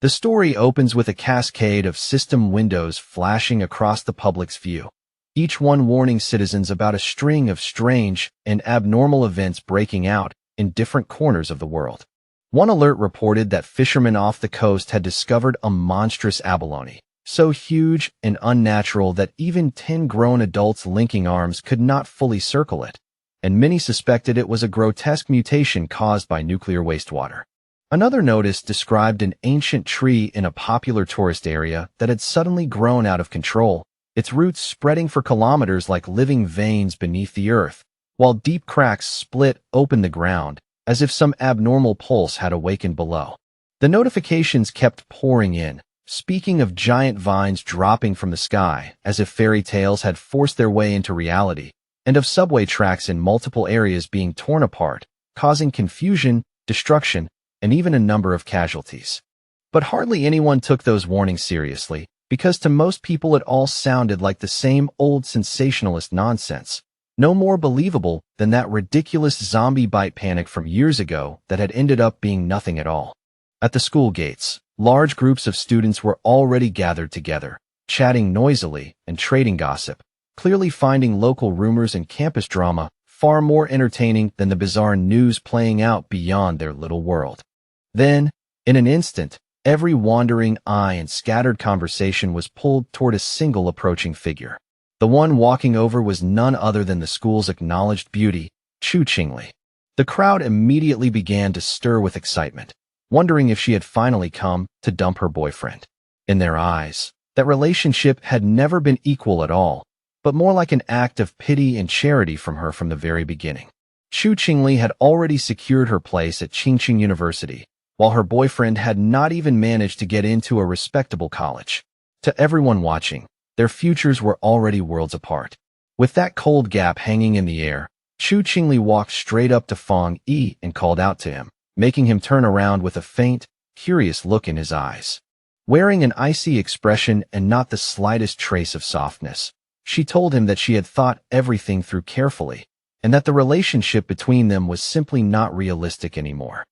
The story opens with a cascade of system windows flashing across the public's view, each one warning citizens about a string of strange and abnormal events breaking out in different corners of the world. One alert reported that fishermen off the coast had discovered a monstrous abalone, so huge and unnatural that even 10 grown adults linking arms could not fully circle it, and many suspected it was a grotesque mutation caused by nuclear wastewater. Another notice described an ancient tree in a popular tourist area that had suddenly grown out of control, its roots spreading for kilometers like living veins beneath the earth, while deep cracks split open the ground, as if some abnormal pulse had awakened below. The notifications kept pouring in, speaking of giant vines dropping from the sky, as if fairy tales had forced their way into reality, and of subway tracks in multiple areas being torn apart, causing confusion, destruction, and even a number of casualties. But hardly anyone took those warnings seriously, because to most people it all sounded like the same old sensationalist nonsense, no more believable than that ridiculous zombie bite panic from years ago that had ended up being nothing at all. At the school gates, large groups of students were already gathered together, chatting noisily and trading gossip, clearly finding local rumors and campus drama far more entertaining than the bizarre news playing out beyond their little world. Then, in an instant, every wandering eye and scattered conversation was pulled toward a single approaching figure. The one walking over was none other than the school's acknowledged beauty, Chu Qingli. The crowd immediately began to stir with excitement, wondering if she had finally come to dump her boyfriend. In their eyes, that relationship had never been equal at all, but more like an act of pity and charity from her from the very beginning. Chu Qingli had already secured her place at Qingqing University, while her boyfriend had not even managed to get into a respectable college. To everyone watching, their futures were already worlds apart. With that cold gap hanging in the air, Chu Qingli walked straight up to Fang Yi and called out to him, making him turn around with a faint, curious look in his eyes. Wearing an icy expression and not the slightest trace of softness, she told him that she had thought everything through carefully, and that the relationship between them was simply not realistic anymore.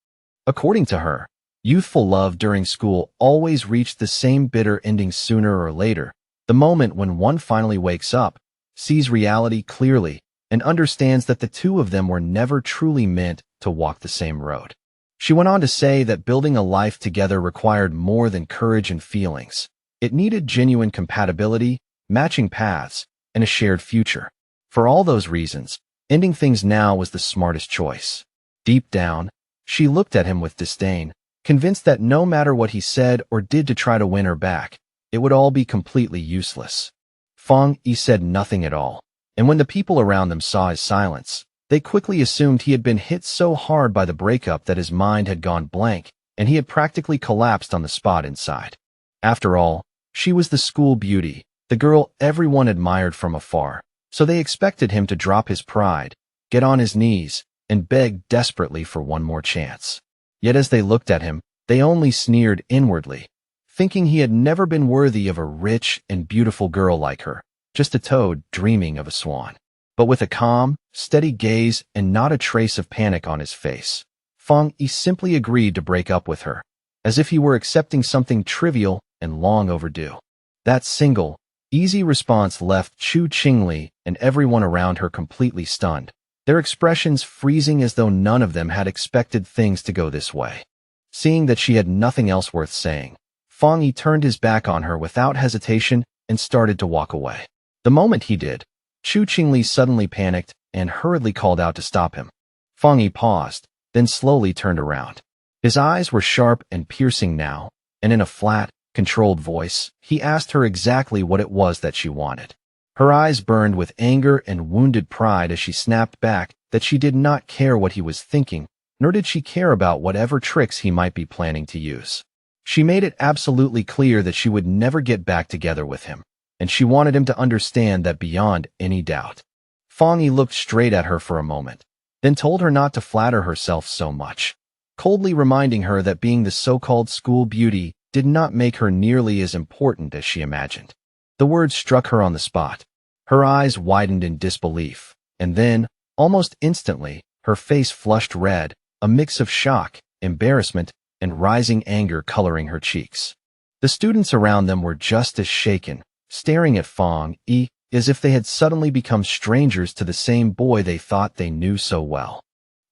According to her, youthful love during school always reached the same bitter ending sooner or later, the moment when one finally wakes up, sees reality clearly, and understands that the two of them were never truly meant to walk the same road. She went on to say that building a life together required more than courage and feelings. It needed genuine compatibility, matching paths, and a shared future. For all those reasons, ending things now was the smartest choice. Deep down, she looked at him with disdain, convinced that no matter what he said or did to try to win her back, it would all be completely useless. Fang Yi said nothing at all, and when the people around them saw his silence, they quickly assumed he had been hit so hard by the breakup that his mind had gone blank, and he had practically collapsed on the spot inside. After all, she was the school beauty, the girl everyone admired from afar, so they expected him to drop his pride, get on his knees, and beg desperately for one more chance. Yet as they looked at him, they only sneered inwardly, thinking he had never been worthy of a rich and beautiful girl like her, just a toad dreaming of a swan. But with a calm, steady gaze and not a trace of panic on his face, Fang Yi simply agreed to break up with her, as if he were accepting something trivial and long overdue. That single, easy response left Chu Qingli and everyone around her completely stunned, their expressions freezing as though none of them had expected things to go this way. Seeing that she had nothing else worth saying, Fang Yi turned his back on her without hesitation and started to walk away. The moment he did, Chu Qingli suddenly panicked and hurriedly called out to stop him. Fang Yi paused, then slowly turned around. His eyes were sharp and piercing now, and in a flat, controlled voice, he asked her exactly what it was that she wanted. Her eyes burned with anger and wounded pride as she snapped back that she did not care what he was thinking, nor did she care about whatever tricks he might be planning to use. She made it absolutely clear that she would never get back together with him, and she wanted him to understand that beyond any doubt. Fang Yi looked straight at her for a moment, then told her not to flatter herself so much, coldly reminding her that being the so-called school beauty did not make her nearly as important as she imagined. The words struck her on the spot. Her eyes widened in disbelief, and then, almost instantly, her face flushed red, a mix of shock, embarrassment, and rising anger coloring her cheeks. The students around them were just as shaken, staring at Fong Yi as if they had suddenly become strangers to the same boy they thought they knew so well.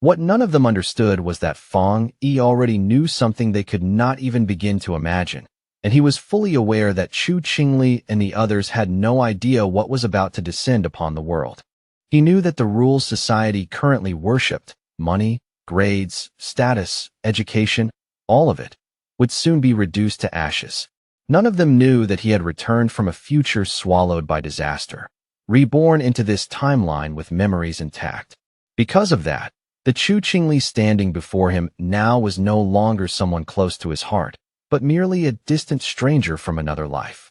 What none of them understood was that Fong Yi already knew something they could not even begin to imagine, and he was fully aware that Chu Qingli and the others had no idea what was about to descend upon the world. He knew that the rules society currently worshipped, money, grades, status, education, all of it, would soon be reduced to ashes. None of them knew that he had returned from a future swallowed by disaster, reborn into this timeline with memories intact. Because of that, the Chu Qingli standing before him now was no longer someone close to his heart, but merely a distant stranger from another life.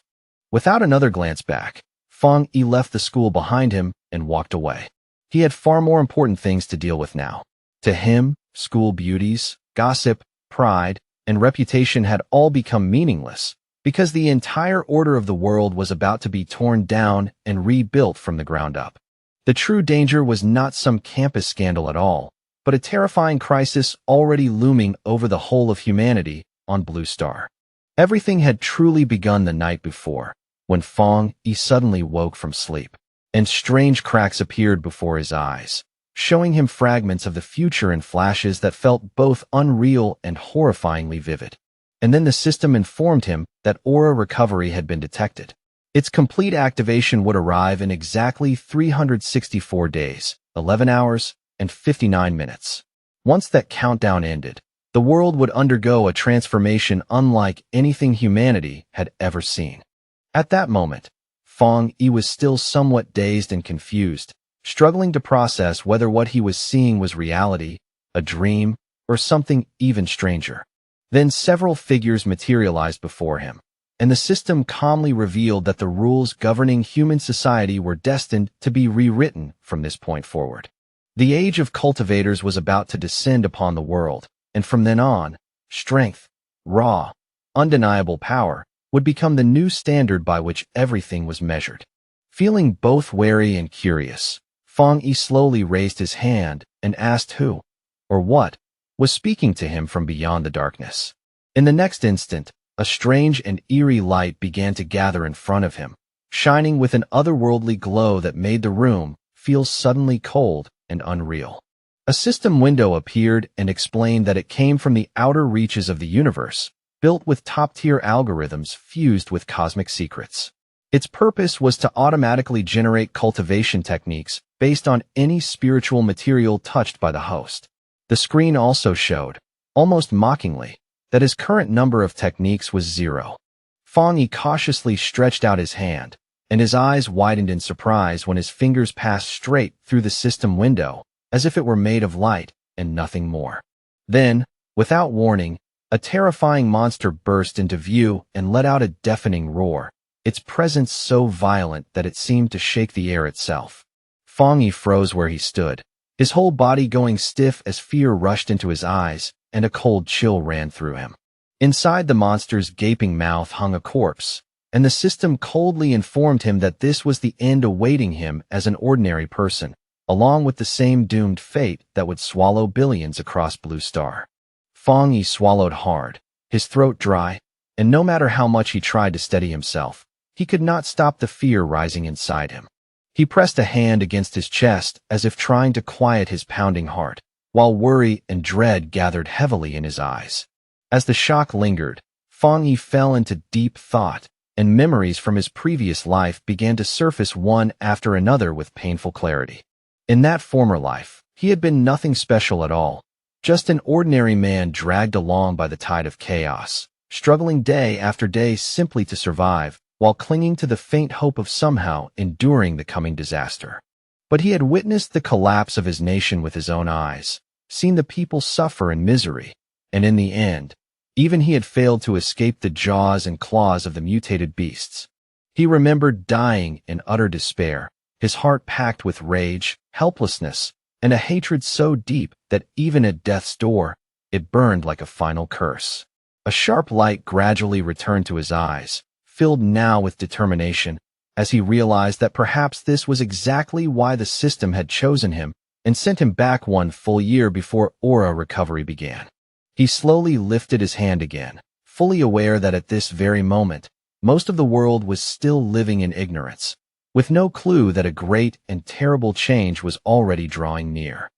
Without another glance back, Fong Yi left the school behind him and walked away. He had far more important things to deal with now. To him, school beauties, gossip, pride, and reputation had all become meaningless, because the entire order of the world was about to be torn down and rebuilt from the ground up. The true danger was not some campus scandal at all, but a terrifying crisis already looming over the whole of humanity on Blue Star. Everything had truly begun the night before, when Fong Yi suddenly woke from sleep, and strange cracks appeared before his eyes, showing him fragments of the future in flashes that felt both unreal and horrifyingly vivid. And then the system informed him that aura recovery had been detected. Its complete activation would arrive in exactly 364 days, 11 hours, and 59 minutes. Once that countdown ended, the world would undergo a transformation unlike anything humanity had ever seen. At that moment, Fong Yi was still somewhat dazed and confused, struggling to process whether what he was seeing was reality, a dream, or something even stranger. Then several figures materialized before him, and the system calmly revealed that the rules governing human society were destined to be rewritten from this point forward. The age of cultivators was about to descend upon the world, and from then on, strength, raw, undeniable power, would become the new standard by which everything was measured. Feeling both wary and curious, Fong Yi slowly raised his hand and asked who, or what, was speaking to him from beyond the darkness. In the next instant, a strange and eerie light began to gather in front of him, shining with an otherworldly glow that made the room feel suddenly cold and unreal. A system window appeared and explained that it came from the outer reaches of the universe, built with top-tier algorithms fused with cosmic secrets. Its purpose was to automatically generate cultivation techniques based on any spiritual material touched by the host. The screen also showed, almost mockingly, that his current number of techniques was 0. Fong Yi cautiously stretched out his hand, and his eyes widened in surprise when his fingers passed straight through the system window, as if it were made of light and nothing more. Then, without warning, a terrifying monster burst into view and let out a deafening roar, its presence so violent that it seemed to shake the air itself. Fong Yi froze where he stood, his whole body going stiff as fear rushed into his eyes and a cold chill ran through him. Inside the monster's gaping mouth hung a corpse, and the system coldly informed him that this was the end awaiting him as an ordinary person, along with the same doomed fate that would swallow billions across Blue Star. Fong Yi swallowed hard, his throat dry, and no matter how much he tried to steady himself, he could not stop the fear rising inside him. He pressed a hand against his chest as if trying to quiet his pounding heart, while worry and dread gathered heavily in his eyes. As the shock lingered, Fong Yi fell into deep thought, and memories from his previous life began to surface one after another with painful clarity. In that former life, he had been nothing special at all, just an ordinary man dragged along by the tide of chaos, struggling day after day simply to survive, while clinging to the faint hope of somehow enduring the coming disaster. But he had witnessed the collapse of his nation with his own eyes, seen the people suffer in misery, and in the end, even he had failed to escape the jaws and claws of the mutated beasts. He remembered dying in utter despair, his heart packed with rage, helplessness, and a hatred so deep that even at death's door, it burned like a final curse. A sharp light gradually returned to his eyes, filled now with determination, as he realized that perhaps this was exactly why the system had chosen him and sent him back one full year before aura recovery began. He slowly lifted his hand again, fully aware that at this very moment, most of the world was still living in ignorance, with no clue that a great and terrible change was already drawing near.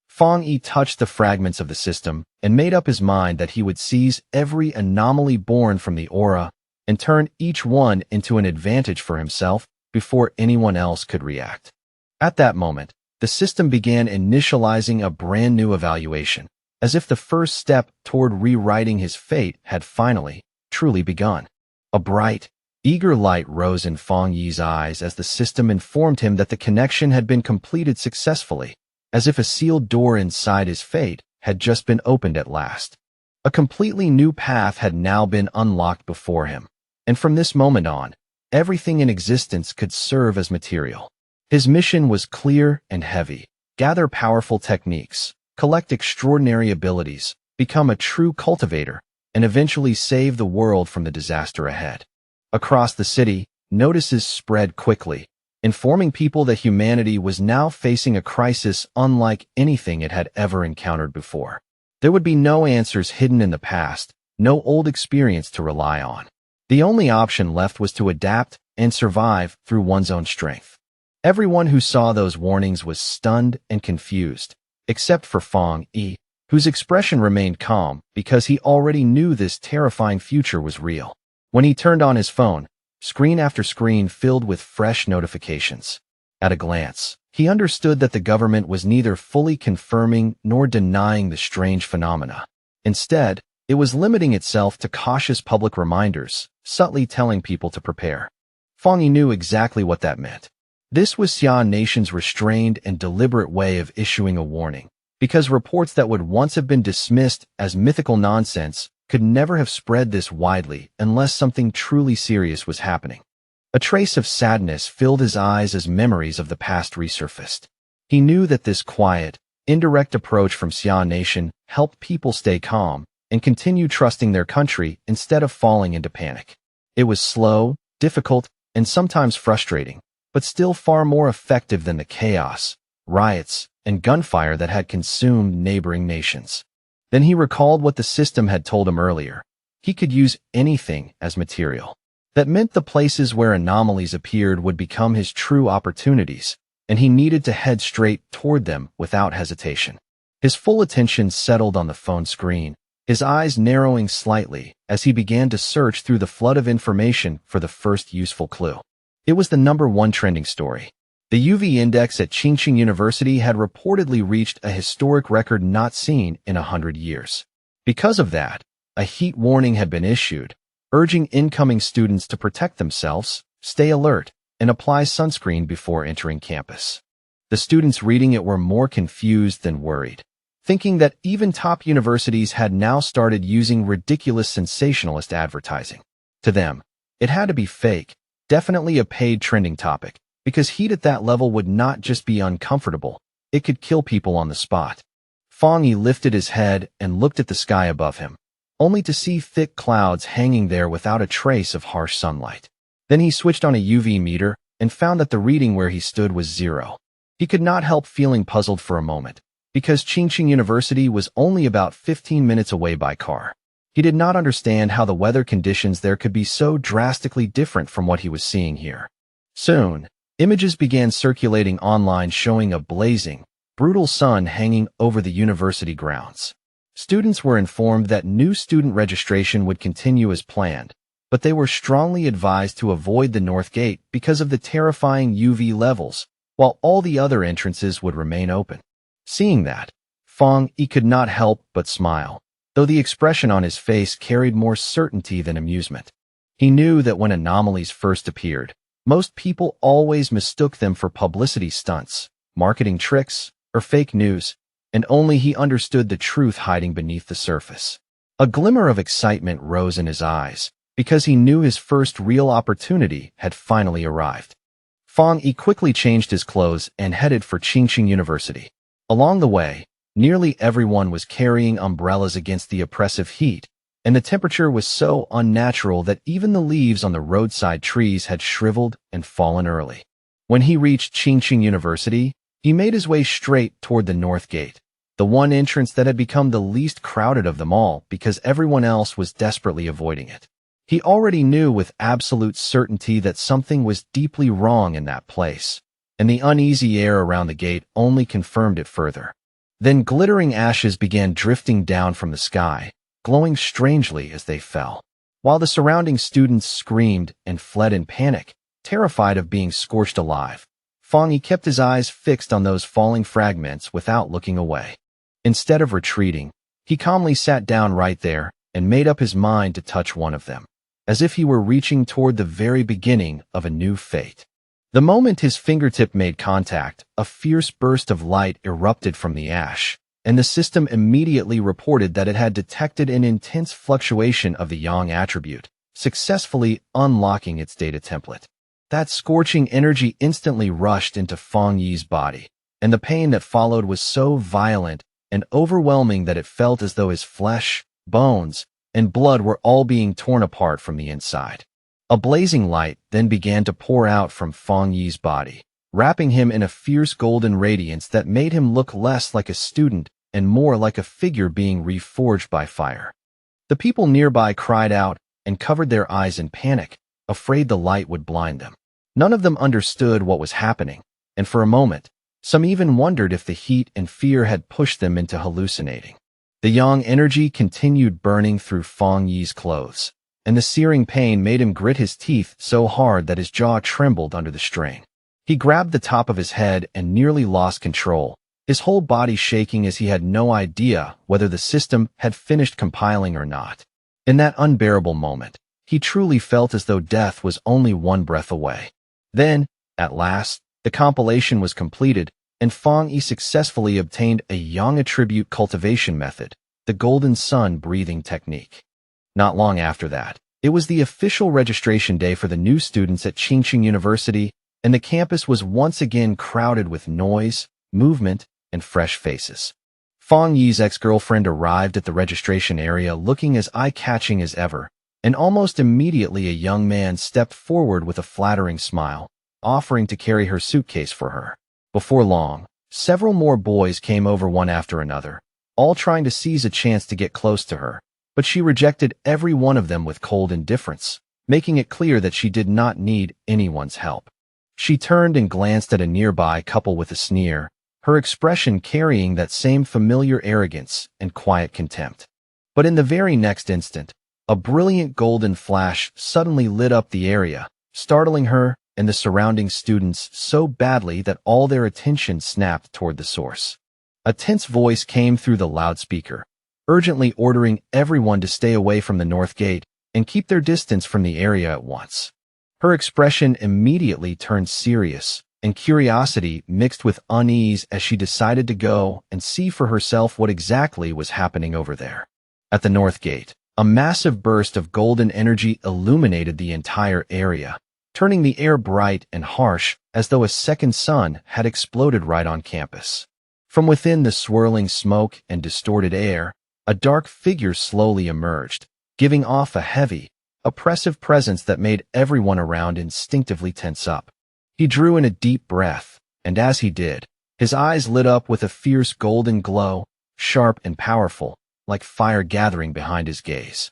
Fang Yi touched the fragments of the system and made up his mind that he would seize every anomaly born from the aura and turn each one into an advantage for himself before anyone else could react. At that moment, the system began initializing a brand new evaluation, as if the first step toward rewriting his fate had finally, truly begun. A bright, eager light rose in Fang Yi's eyes as the system informed him that the connection had been completed successfully, as if a sealed door inside his fate had just been opened at last. A completely new path had now been unlocked before him, and from this moment on, everything in existence could serve as material. His mission was clear and heavy: gather powerful techniques, collect extraordinary abilities, become a true cultivator, and eventually save the world from the disaster ahead. Across the city, notices spread quickly, informing people that humanity was now facing a crisis unlike anything it had ever encountered before. There would be no answers hidden in the past, no old experience to rely on. The only option left was to adapt and survive through one's own strength. Everyone who saw those warnings was stunned and confused, except for Fang Yi, whose expression remained calm because he already knew this terrifying future was real. When he turned on his phone, screen after screen filled with fresh notifications. At a glance, he understood that the government was neither fully confirming nor denying the strange phenomena. Instead, it was limiting itself to cautious public reminders, subtly telling people to prepare. Fang Yi knew exactly what that meant. This was Xia Nation's restrained and deliberate way of issuing a warning, because reports that would once have been dismissed as mythical nonsense could never have spread this widely unless something truly serious was happening. A trace of sadness filled his eyes as memories of the past resurfaced. He knew that this quiet, indirect approach from Xia Nation helped people stay calm and continue trusting their country instead of falling into panic. It was slow, difficult, and sometimes frustrating, but still far more effective than the chaos, riots, and gunfire that had consumed neighboring nations. Then he recalled what the system had told him earlier. He could use anything as material. That meant the places where anomalies appeared would become his true opportunities, and he needed to head straight toward them without hesitation. His full attention settled on the phone screen, his eyes narrowing slightly as he began to search through the flood of information for the first useful clue. It was the #1 trending story. The UV index at Qingqing University had reportedly reached a historic record not seen in 100 years. Because of that, a heat warning had been issued, urging incoming students to protect themselves, stay alert, and apply sunscreen before entering campus. The students reading it were more confused than worried, thinking that even top universities had now started using ridiculous sensationalist advertising. To them, it had to be fake, definitely a paid trending topic, because heat at that level would not just be uncomfortable, it could kill people on the spot. Fang Yi lifted his head and looked at the sky above him, only to see thick clouds hanging there without a trace of harsh sunlight. Then he switched on a UV meter and found that the reading where he stood was 0. He could not help feeling puzzled for a moment, because Qingqing University was only about 15 minutes away by car. He did not understand how the weather conditions there could be so drastically different from what he was seeing here. Soon, images began circulating online showing a blazing, brutal sun hanging over the university grounds. Students were informed that new student registration would continue as planned, but they were strongly advised to avoid the North Gate because of the terrifying UV levels, while all the other entrances would remain open. Seeing that, Fang Yi could not help but smile, though the expression on his face carried more certainty than amusement. He knew that when anomalies first appeared, most people always mistook them for publicity stunts, marketing tricks, or fake news, and only he understood the truth hiding beneath the surface. A glimmer of excitement rose in his eyes, because he knew his first real opportunity had finally arrived. Fang Yi quickly changed his clothes and headed for Qingqing University. Along the way, nearly everyone was carrying umbrellas against the oppressive heat, and the temperature was so unnatural that even the leaves on the roadside trees had shriveled and fallen early. When he reached Qingqing University, he made his way straight toward the North Gate, the one entrance that had become the least crowded of them all because everyone else was desperately avoiding it. He already knew with absolute certainty that something was deeply wrong in that place, and the uneasy air around the gate only confirmed it further. Then glittering ashes began drifting down from the sky, glowing strangely as they fell. While the surrounding students screamed and fled in panic, terrified of being scorched alive, Fang Yi kept his eyes fixed on those falling fragments without looking away. Instead of retreating, he calmly sat down right there and made up his mind to touch one of them, as if he were reaching toward the very beginning of a new fate. The moment his fingertip made contact, a fierce burst of light erupted from the ash, and the system immediately reported that it had detected an intense fluctuation of the yang attribute, successfully unlocking its data template. That scorching energy instantly rushed into Fang Yi's body, and the pain that followed was so violent and overwhelming that it felt as though his flesh, bones, and blood were all being torn apart from the inside. A blazing light then began to pour out from Fang Yi's body, wrapping him in a fierce golden radiance that made him look less like a student and more like a figure being reforged by fire. The people nearby cried out and covered their eyes in panic, afraid the light would blind them. None of them understood what was happening, and for a moment, some even wondered if the heat and fear had pushed them into hallucinating. The yang energy continued burning through Fang Yi's clothes, and the searing pain made him grit his teeth so hard that his jaw trembled under the strain. He grabbed the top of his head and nearly lost control, his whole body shaking as he had no idea whether the system had finished compiling or not. In that unbearable moment, he truly felt as though death was only one breath away. Then, at last, the compilation was completed, and Fang Yi successfully obtained a yang attribute cultivation method, the Golden Sun breathing technique. Not long after that, it was the official registration day for the new students at Qingqing University, and the campus was once again crowded with noise, movement, and fresh faces. Fang Yi's ex-girlfriend arrived at the registration area looking as eye-catching as ever, and almost immediately a young man stepped forward with a flattering smile, offering to carry her suitcase for her. Before long, several more boys came over one after another, all trying to seize a chance to get close to her, but she rejected every one of them with cold indifference, making it clear that she did not need anyone's help. She turned and glanced at a nearby couple with a sneer, her expression carrying that same familiar arrogance and quiet contempt. But in the very next instant, a brilliant golden flash suddenly lit up the area, startling her and the surrounding students so badly that all their attention snapped toward the source. A tense voice came through the loudspeaker, urgently ordering everyone to stay away from the north gate and keep their distance from the area at once. Her expression immediately turned serious, and curiosity mixed with unease as she decided to go and see for herself what exactly was happening over there. At the north gate, a massive burst of golden energy illuminated the entire area, turning the air bright and harsh as though a second sun had exploded right on campus. From within the swirling smoke and distorted air, a dark figure slowly emerged, giving off a heavy, oppressive presence that made everyone around instinctively tense up. He drew in a deep breath, and as he did, his eyes lit up with a fierce golden glow, sharp and powerful, like fire gathering behind his gaze.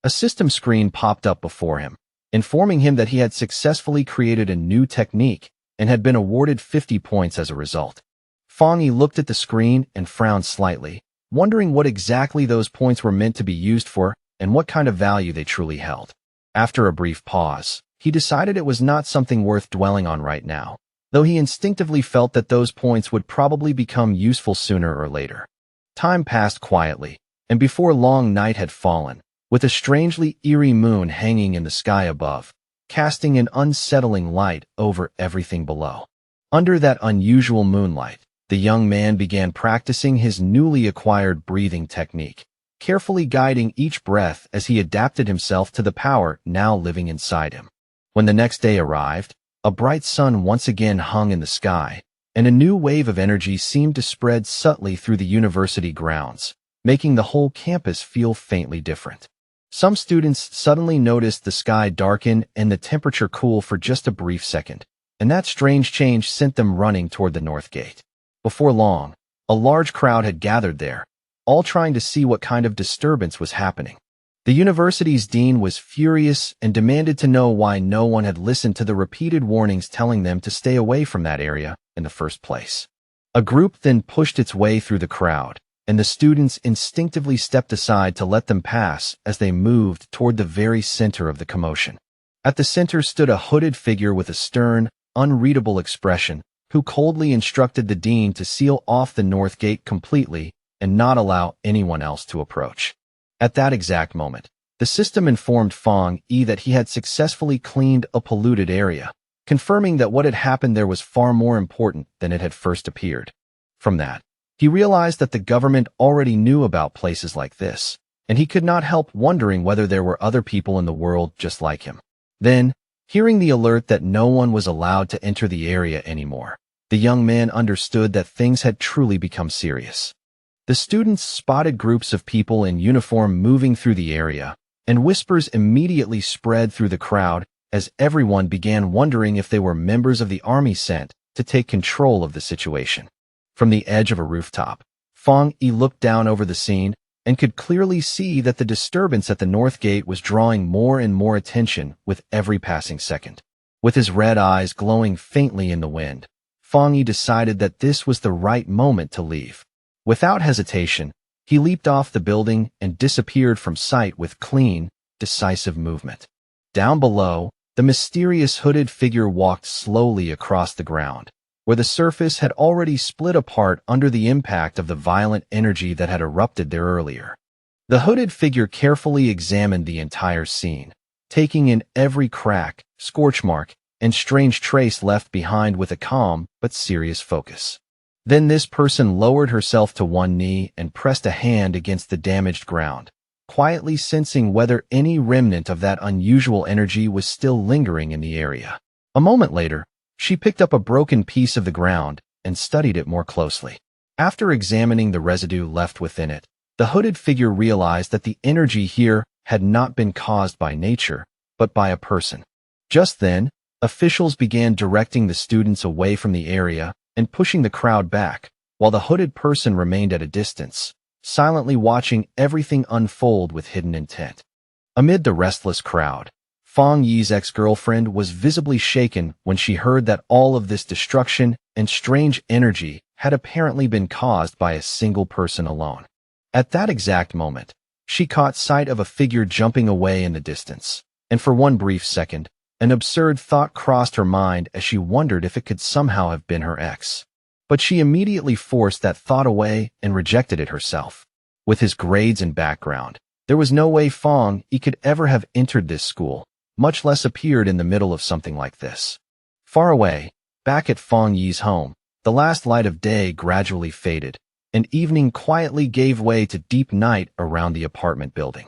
A system screen popped up before him, informing him that he had successfully created a new technique and had been awarded 50 points as a result. Fang Yi looked at the screen and frowned slightly, wondering what exactly those points were meant to be used for and what kind of value they truly held. After a brief pause, he decided it was not something worth dwelling on right now, though he instinctively felt that those points would probably become useful sooner or later. Time passed quietly, and before long night had fallen, with a strangely eerie moon hanging in the sky above, casting an unsettling light over everything below. Under that unusual moonlight, the young man began practicing his newly acquired breathing technique, carefully guiding each breath as he adapted himself to the power now living inside him. When the next day arrived, a bright sun once again hung in the sky, and a new wave of energy seemed to spread subtly through the university grounds, making the whole campus feel faintly different. Some students suddenly noticed the sky darken and the temperature cool for just a brief second, and that strange change sent them running toward the north gate. Before long, A large crowd had gathered there, all trying to see what kind of disturbance was happening. The university's dean was furious and demanded to know why no one had listened to the repeated warnings telling them to stay away from that area in the first place. A group then pushed its way through the crowd, and the students instinctively stepped aside to let them pass as they moved toward the very center of the commotion. At the center stood a hooded figure with a stern, unreadable expression, who coldly instructed the dean to seal off the north gate completely and not allow anyone else to approach. At that exact moment, the system informed Fong Yi that he had successfully cleaned a polluted area, confirming that what had happened there was far more important than it had first appeared. From that, he realized that the government already knew about places like this, and he could not help wondering whether there were other people in the world just like him. Then, hearing the alert that no one was allowed to enter the area anymore, the young man understood that things had truly become serious. The students spotted groups of people in uniform moving through the area, and whispers immediately spread through the crowd as everyone began wondering if they were members of the army sent to take control of the situation. From the edge of a rooftop, Fong Yi looked down over the scene and could clearly see that the disturbance at the north gate was drawing more and more attention with every passing second. With his red eyes glowing faintly in the wind, Fong Yi decided that this was the right moment to leave. Without hesitation, he leaped off the building and disappeared from sight with clean, decisive movement. Down below, the mysterious hooded figure walked slowly across the ground, where the surface had already split apart under the impact of the violent energy that had erupted there earlier. The hooded figure carefully examined the entire scene, taking in every crack, scorch mark, and strange trace left behind with a calm but serious focus. Then this person lowered herself to one knee and pressed a hand against the damaged ground, quietly sensing whether any remnant of that unusual energy was still lingering in the area. A moment later, she picked up a broken piece of the ground and studied it more closely. After examining the residue left within it, the hooded figure realized that the energy here had not been caused by nature, but by a person. Just then, officials began directing the students away from the area and pushing the crowd back, while the hooded person remained at a distance, silently watching everything unfold with hidden intent. Amid the restless crowd, Fong Yi's ex-girlfriend was visibly shaken when she heard that all of this destruction and strange energy had apparently been caused by a single person alone. At that exact moment, she caught sight of a figure jumping away in the distance, and for one brief second, an absurd thought crossed her mind as she wondered if it could somehow have been her ex. But she immediately forced that thought away and rejected it herself. With his grades and background, there was no way Fong Yi could ever have entered this school, much less appeared in the middle of something like this. Far away, back at Fong Yi's home, the last light of day gradually faded, and evening quietly gave way to deep night around the apartment building.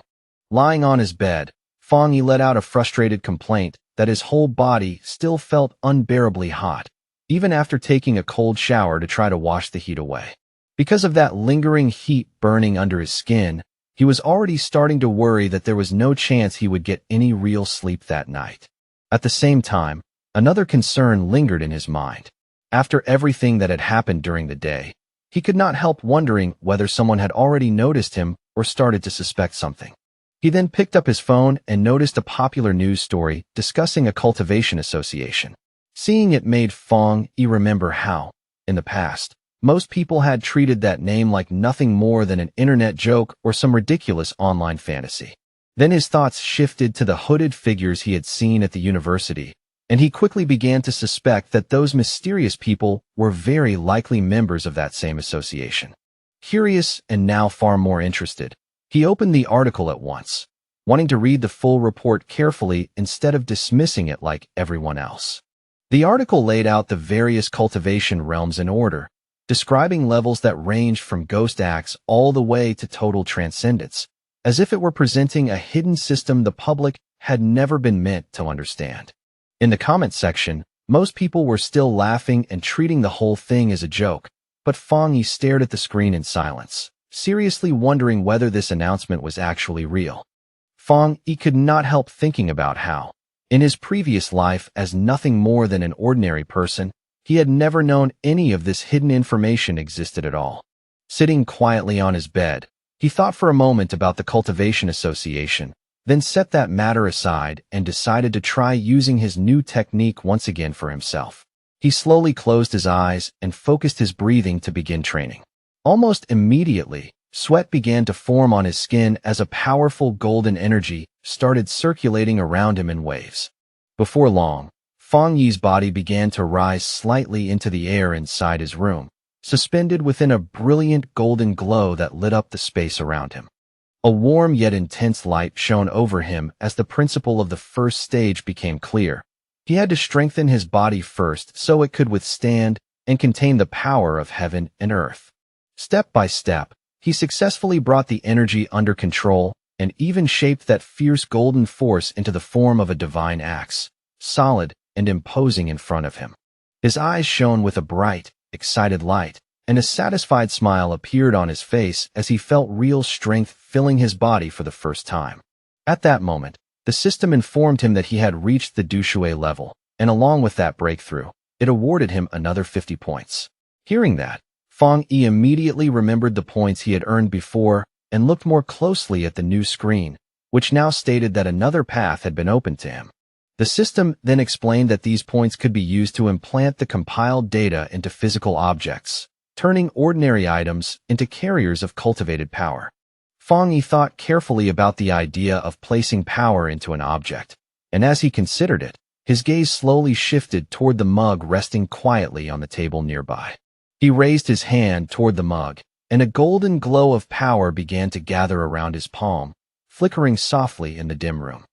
Lying on his bed, Fong Yi let out a frustrated complaint that his whole body still felt unbearably hot, even after taking a cold shower to try to wash the heat away. Because of that lingering heat burning under his skin, he was already starting to worry that there was no chance he would get any real sleep that night. At the same time, another concern lingered in his mind. After everything that had happened during the day, he could not help wondering whether someone had already noticed him or started to suspect something. He then picked up his phone and noticed a popular news story discussing a cultivation association. Seeing it made Fong Yi remember how, in the past, most people had treated that name like nothing more than an internet joke or some ridiculous online fantasy. Then his thoughts shifted to the hooded figures he had seen at the university, and he quickly began to suspect that those mysterious people were very likely members of that same association. Curious and now far more interested, he opened the article at once, wanting to read the full report carefully instead of dismissing it like everyone else. The article laid out the various cultivation realms in order, describing levels that ranged from ghost acts all the way to total transcendence, as if it were presenting a hidden system the public had never been meant to understand. In the comment section, most people were still laughing and treating the whole thing as a joke, but Fong Yi stared at the screen in silence, seriously wondering whether this announcement was actually real. Fong Yi could not help thinking about how, in his previous life as nothing more than an ordinary person, he had never known any of this hidden information existed at all. Sitting quietly on his bed, he thought for a moment about the Cultivation Association, then set that matter aside and decided to try using his new technique once again for himself. He slowly closed his eyes and focused his breathing to begin training. Almost immediately, sweat began to form on his skin as a powerful golden energy started circulating around him in waves. Before long, Fang Yi's body began to rise slightly into the air inside his room, suspended within a brilliant golden glow that lit up the space around him. A warm yet intense light shone over him as the principle of the first stage became clear. He had to strengthen his body first so it could withstand and contain the power of heaven and earth. Step by step, he successfully brought the energy under control and even shaped that fierce golden force into the form of a divine axe, solid and imposing in front of him. His eyes shone with a bright, excited light, and a satisfied smile appeared on his face as he felt real strength filling his body for the first time. At that moment, the system informed him that he had reached the Dushui level, and along with that breakthrough, it awarded him another 50 points. Hearing that, Fang Yi immediately remembered the points he had earned before and looked more closely at the new screen, which now stated that another path had been opened to him. The system then explained that these points could be used to implant the compiled data into physical objects, turning ordinary items into carriers of cultivated power. Fang Yi thought carefully about the idea of placing power into an object, and as he considered it, his gaze slowly shifted toward the mug resting quietly on the table nearby. He raised his hand toward the mug, and a golden glow of power began to gather around his palm, flickering softly in the dim room.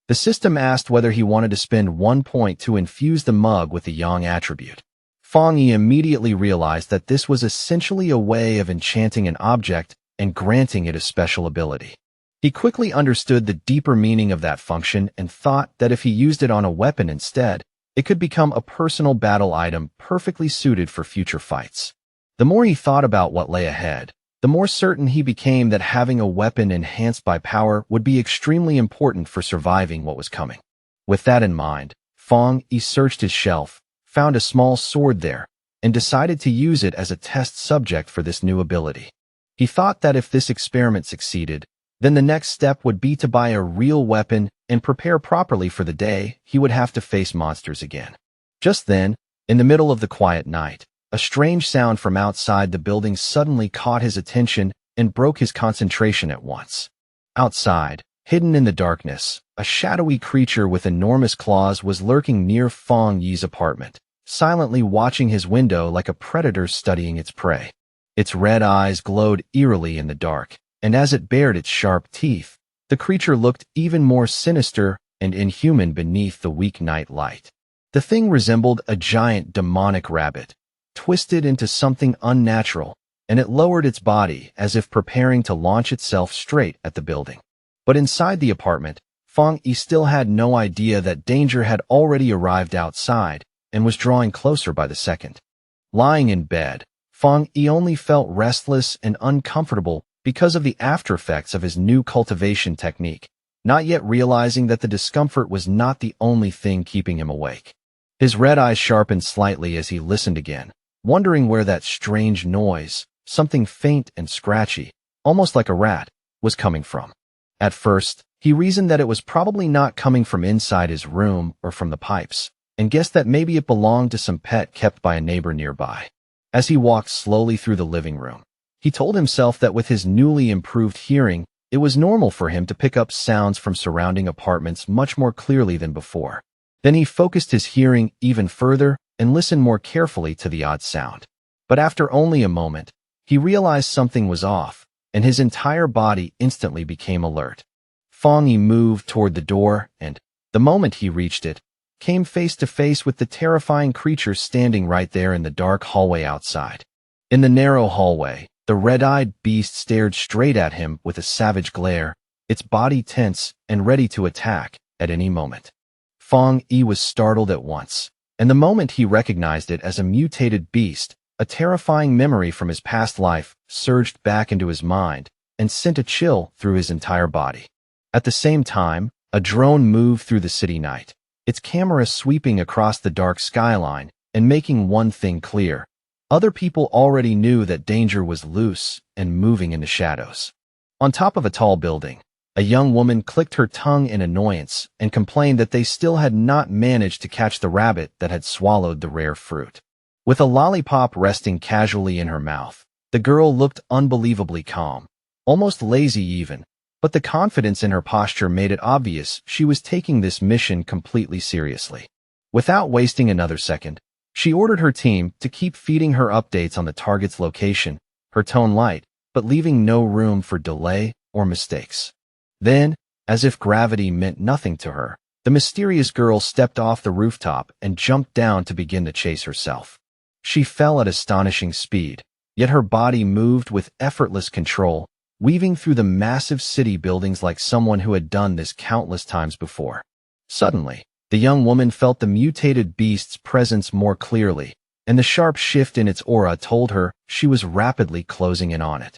The system asked whether he wanted to spend 1 point to infuse the mug with the yang attribute. Fang Yi immediately realized that this was essentially a way of enchanting an object and granting it a special ability. He quickly understood the deeper meaning of that function and thought that if he used it on a weapon instead, it could become a personal battle item perfectly suited for future fights. The more he thought about what lay ahead, the more certain he became that having a weapon enhanced by power would be extremely important for surviving what was coming. With that in mind, Fang Yi searched his shelf, found a small sword there, and decided to use it as a test subject for this new ability. He thought that if this experiment succeeded, then the next step would be to buy a real weapon and prepare properly for the day he would have to face monsters again. Just then, in the middle of the quiet night, a strange sound from outside the building suddenly caught his attention and broke his concentration at once. Outside, hidden in the darkness, a shadowy creature with enormous claws was lurking near Fang Yi's apartment, silently watching his window like a predator studying its prey. Its red eyes glowed eerily in the dark, and as it bared its sharp teeth, the creature looked even more sinister and inhuman beneath the weak night light. The thing resembled a giant demonic rabbit, twisted into something unnatural, and it lowered its body as if preparing to launch itself straight at the building. But inside the apartment, Fang Yi still had no idea that danger had already arrived outside and was drawing closer by the second. Lying in bed, Fang Yi only felt restless and uncomfortable because of the aftereffects of his new cultivation technique, not yet realizing that the discomfort was not the only thing keeping him awake. His red eyes sharpened slightly as he listened again, wondering where that strange noise, something faint and scratchy, almost like a rat, was coming from. At first, he reasoned that it was probably not coming from inside his room or from the pipes, and guessed that maybe it belonged to some pet kept by a neighbor nearby. As he walked slowly through the living room, he told himself that with his newly improved hearing, it was normal for him to pick up sounds from surrounding apartments much more clearly than before. Then he focused his hearing even further and listened more carefully to the odd sound. But after only a moment, he realized something was off, and his entire body instantly became alert. Fang Yi moved toward the door and, the moment he reached it, came face to face with the terrifying creature standing right there in the dark hallway outside. In the narrow hallway, the red-eyed beast stared straight at him with a savage glare, its body tense and ready to attack at any moment. Fang Yi was startled at once, and the moment he recognized it as a mutated beast, a terrifying memory from his past life surged back into his mind and sent a chill through his entire body. At the same time, a drone moved through the city night, its camera sweeping across the dark skyline and making one thing clear. Other people already knew that danger was loose and moving in the shadows. On top of a tall building, a young woman clicked her tongue in annoyance and complained that they still had not managed to catch the rabbit that had swallowed the rare fruit. With a lollipop resting casually in her mouth, the girl looked unbelievably calm, almost lazy even, but the confidence in her posture made it obvious she was taking this mission completely seriously. Without wasting another second, she ordered her team to keep feeding her updates on the target's location, her tone light, but leaving no room for delay or mistakes. Then, as if gravity meant nothing to her, the mysterious girl stepped off the rooftop and jumped down to begin the chase herself. She fell at astonishing speed, yet her body moved with effortless control, weaving through the massive city buildings like someone who had done this countless times before. Suddenly, the young woman felt the mutated beast's presence more clearly, and the sharp shift in its aura told her she was rapidly closing in on it.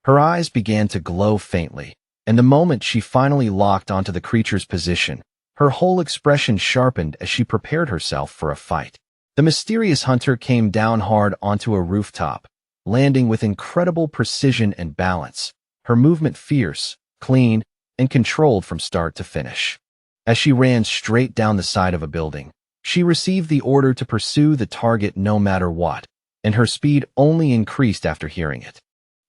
Her eyes began to glow faintly, and the moment she finally locked onto the creature's position, her whole expression sharpened as she prepared herself for a fight. The mysterious hunter came down hard onto a rooftop, landing with incredible precision and balance, her movement fierce, clean, and controlled from start to finish. As she ran straight down the side of a building, she received the order to pursue the target no matter what, and her speed only increased after hearing it.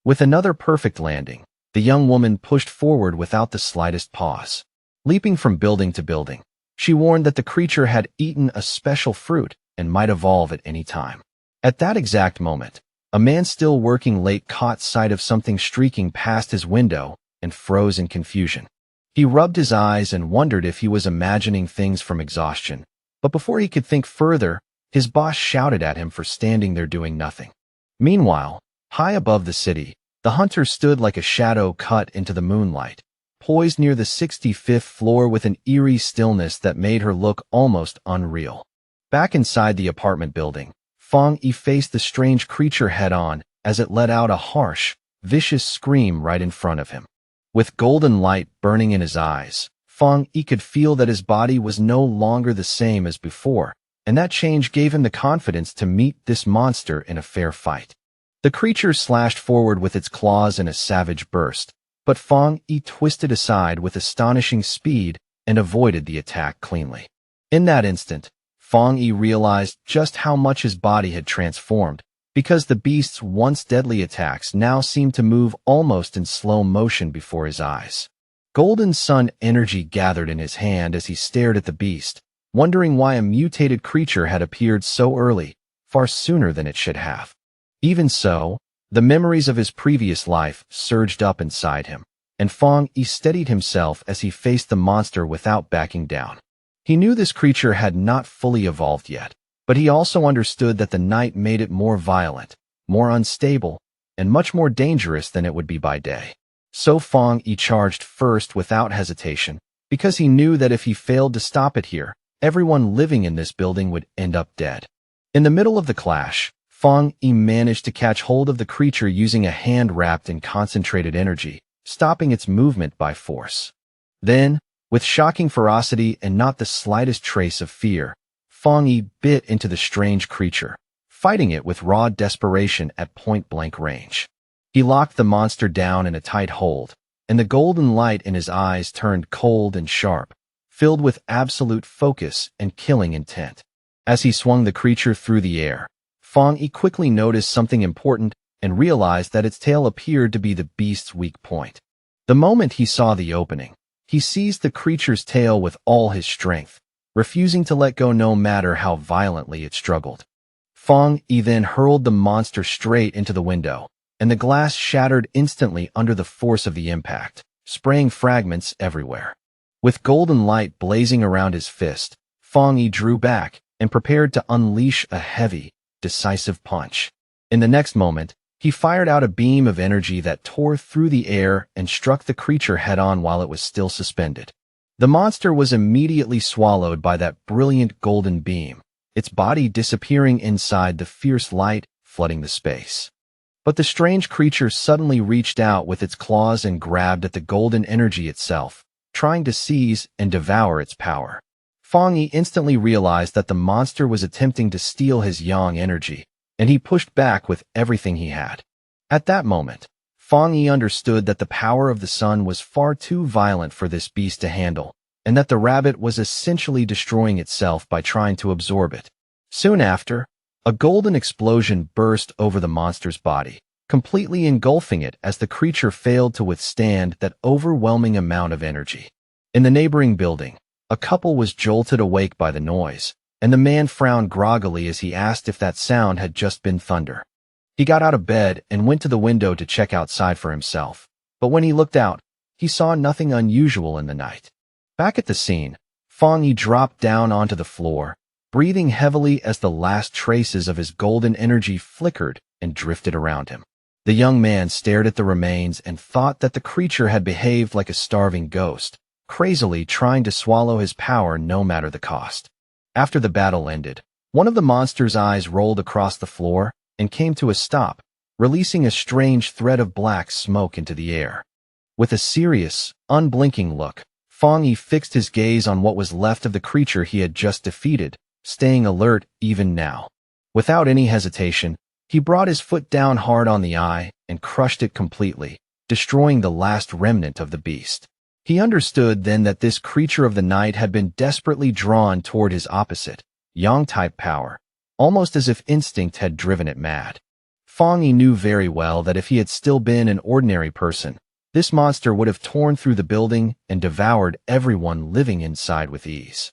With another perfect landing, the young woman pushed forward without the slightest pause. Leaping from building to building, she warned that the creature had eaten a special fruit and might evolve at any time. At that exact moment, a man still working late caught sight of something streaking past his window and froze in confusion. He rubbed his eyes and wondered if he was imagining things from exhaustion, but before he could think further, his boss shouted at him for standing there doing nothing. Meanwhile, high above the city, the hunter stood like a shadow cut into the moonlight, poised near the 65th floor with an eerie stillness that made her look almost unreal. Back inside the apartment building, Fong Yi faced the strange creature head-on as it let out a harsh, vicious scream right in front of him. With golden light burning in his eyes, Fong Yi could feel that his body was no longer the same as before, and that change gave him the confidence to meet this monster in a fair fight. The creature slashed forward with its claws in a savage burst, but Fong Yi twisted aside with astonishing speed and avoided the attack cleanly. In that instant, Fong Yi realized just how much his body had transformed, because the beast's once deadly attacks now seemed to move almost in slow motion before his eyes. Golden sun energy gathered in his hand as he stared at the beast, wondering why a mutated creature had appeared so early, far sooner than it should have. Even so, the memories of his previous life surged up inside him, and Fong Yi steadied himself as he faced the monster without backing down. He knew this creature had not fully evolved yet, but he also understood that the night made it more violent, more unstable, and much more dangerous than it would be by day. So Fong Yi charged first without hesitation, because he knew that if he failed to stop it here, everyone living in this building would end up dead. In the middle of the clash, Fong Yi managed to catch hold of the creature using a hand wrapped in concentrated energy, stopping its movement by force. Then, with shocking ferocity and not the slightest trace of fear, Fong Yi bit into the strange creature, fighting it with raw desperation at point-blank range. He locked the monster down in a tight hold, and the golden light in his eyes turned cold and sharp, filled with absolute focus and killing intent. As he swung the creature through the air, Fong Yi quickly noticed something important and realized that its tail appeared to be the beast's weak point. The moment he saw the opening, he seized the creature's tail with all his strength, refusing to let go no matter how violently it struggled. Fong Yi then hurled the monster straight into the window, and the glass shattered instantly under the force of the impact, spraying fragments everywhere. With golden light blazing around his fist, Fong Yi drew back and prepared to unleash a heavy, decisive punch. In the next moment, he fired out a beam of energy that tore through the air and struck the creature head-on while it was still suspended. The monster was immediately swallowed by that brilliant golden beam, its body disappearing inside the fierce light flooding the space. But the strange creature suddenly reached out with its claws and grabbed at the golden energy itself, trying to seize and devour its power. Fong Yi instantly realized that the monster was attempting to steal his yang energy, and he pushed back with everything he had. At that moment, Fang Yi understood that the power of the sun was far too violent for this beast to handle, and that the rabbit was essentially destroying itself by trying to absorb it. Soon after, a golden explosion burst over the monster's body, completely engulfing it as the creature failed to withstand that overwhelming amount of energy. In the neighboring building, a couple was jolted awake by the noise, and the man frowned groggily as he asked if that sound had just been thunder. He got out of bed and went to the window to check outside for himself, but when he looked out, he saw nothing unusual in the night. Back at the scene, Fang Yi dropped down onto the floor, breathing heavily as the last traces of his golden energy flickered and drifted around him. The young man stared at the remains and thought that the creature had behaved like a starving ghost, crazily trying to swallow his power no matter the cost. After the battle ended, one of the monster's eyes rolled across the floor and came to a stop, releasing a strange thread of black smoke into the air. With a serious, unblinking look, Fang Yi fixed his gaze on what was left of the creature he had just defeated, staying alert even now. Without any hesitation, he brought his foot down hard on the eye and crushed it completely, destroying the last remnant of the beast. He understood then that this creature of the night had been desperately drawn toward his opposite, Yang-type power, almost as if instinct had driven it mad. Fang Yi knew very well that if he had still been an ordinary person, this monster would have torn through the building and devoured everyone living inside with ease.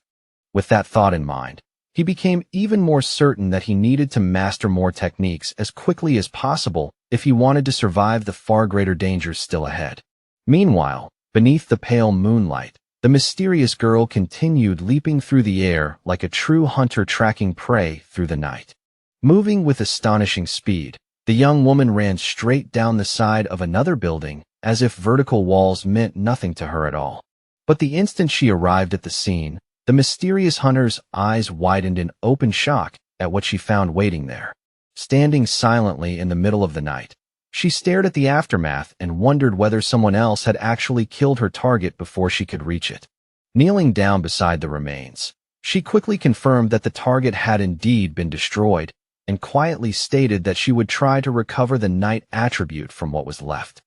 With that thought in mind, he became even more certain that he needed to master more techniques as quickly as possible if he wanted to survive the far greater dangers still ahead. Meanwhile, beneath the pale moonlight, the mysterious girl continued leaping through the air like a true hunter tracking prey through the night. Moving with astonishing speed, the young woman ran straight down the side of another building, as if vertical walls meant nothing to her at all. But the instant she arrived at the scene, the mysterious hunter's eyes widened in open shock at what she found waiting there. Standing silently in the middle of the night, she stared at the aftermath and wondered whether someone else had actually killed her target before she could reach it. Kneeling down beside the remains, she quickly confirmed that the target had indeed been destroyed and quietly stated that she would try to recover the night attribute from what was left.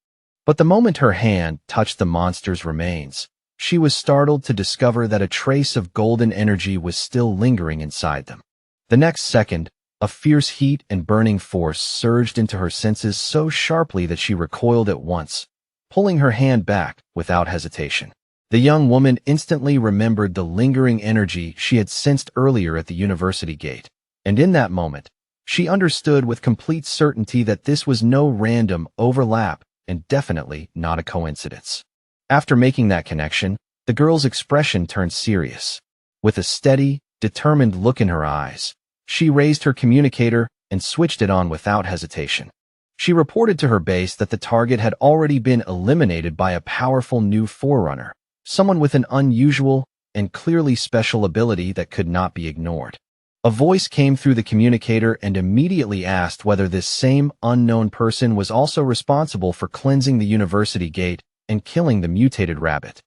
But the moment her hand touched the monster's remains, she was startled to discover that a trace of golden energy was still lingering inside them. The next second, a fierce heat and burning force surged into her senses so sharply that she recoiled at once, pulling her hand back without hesitation. The young woman instantly remembered the lingering energy she had sensed earlier at the university gate, and in that moment, she understood with complete certainty that this was no random overlap and definitely not a coincidence. After making that connection, the girl's expression turned serious. With a steady, determined look in her eyes, she raised her communicator and switched it on without hesitation. She reported to her base that the target had already been eliminated by a powerful new forerunner, someone with an unusual and clearly special ability that could not be ignored. A voice came through the communicator and immediately asked whether this same unknown person was also responsible for cleansing the university gate and killing the mutated rabbit.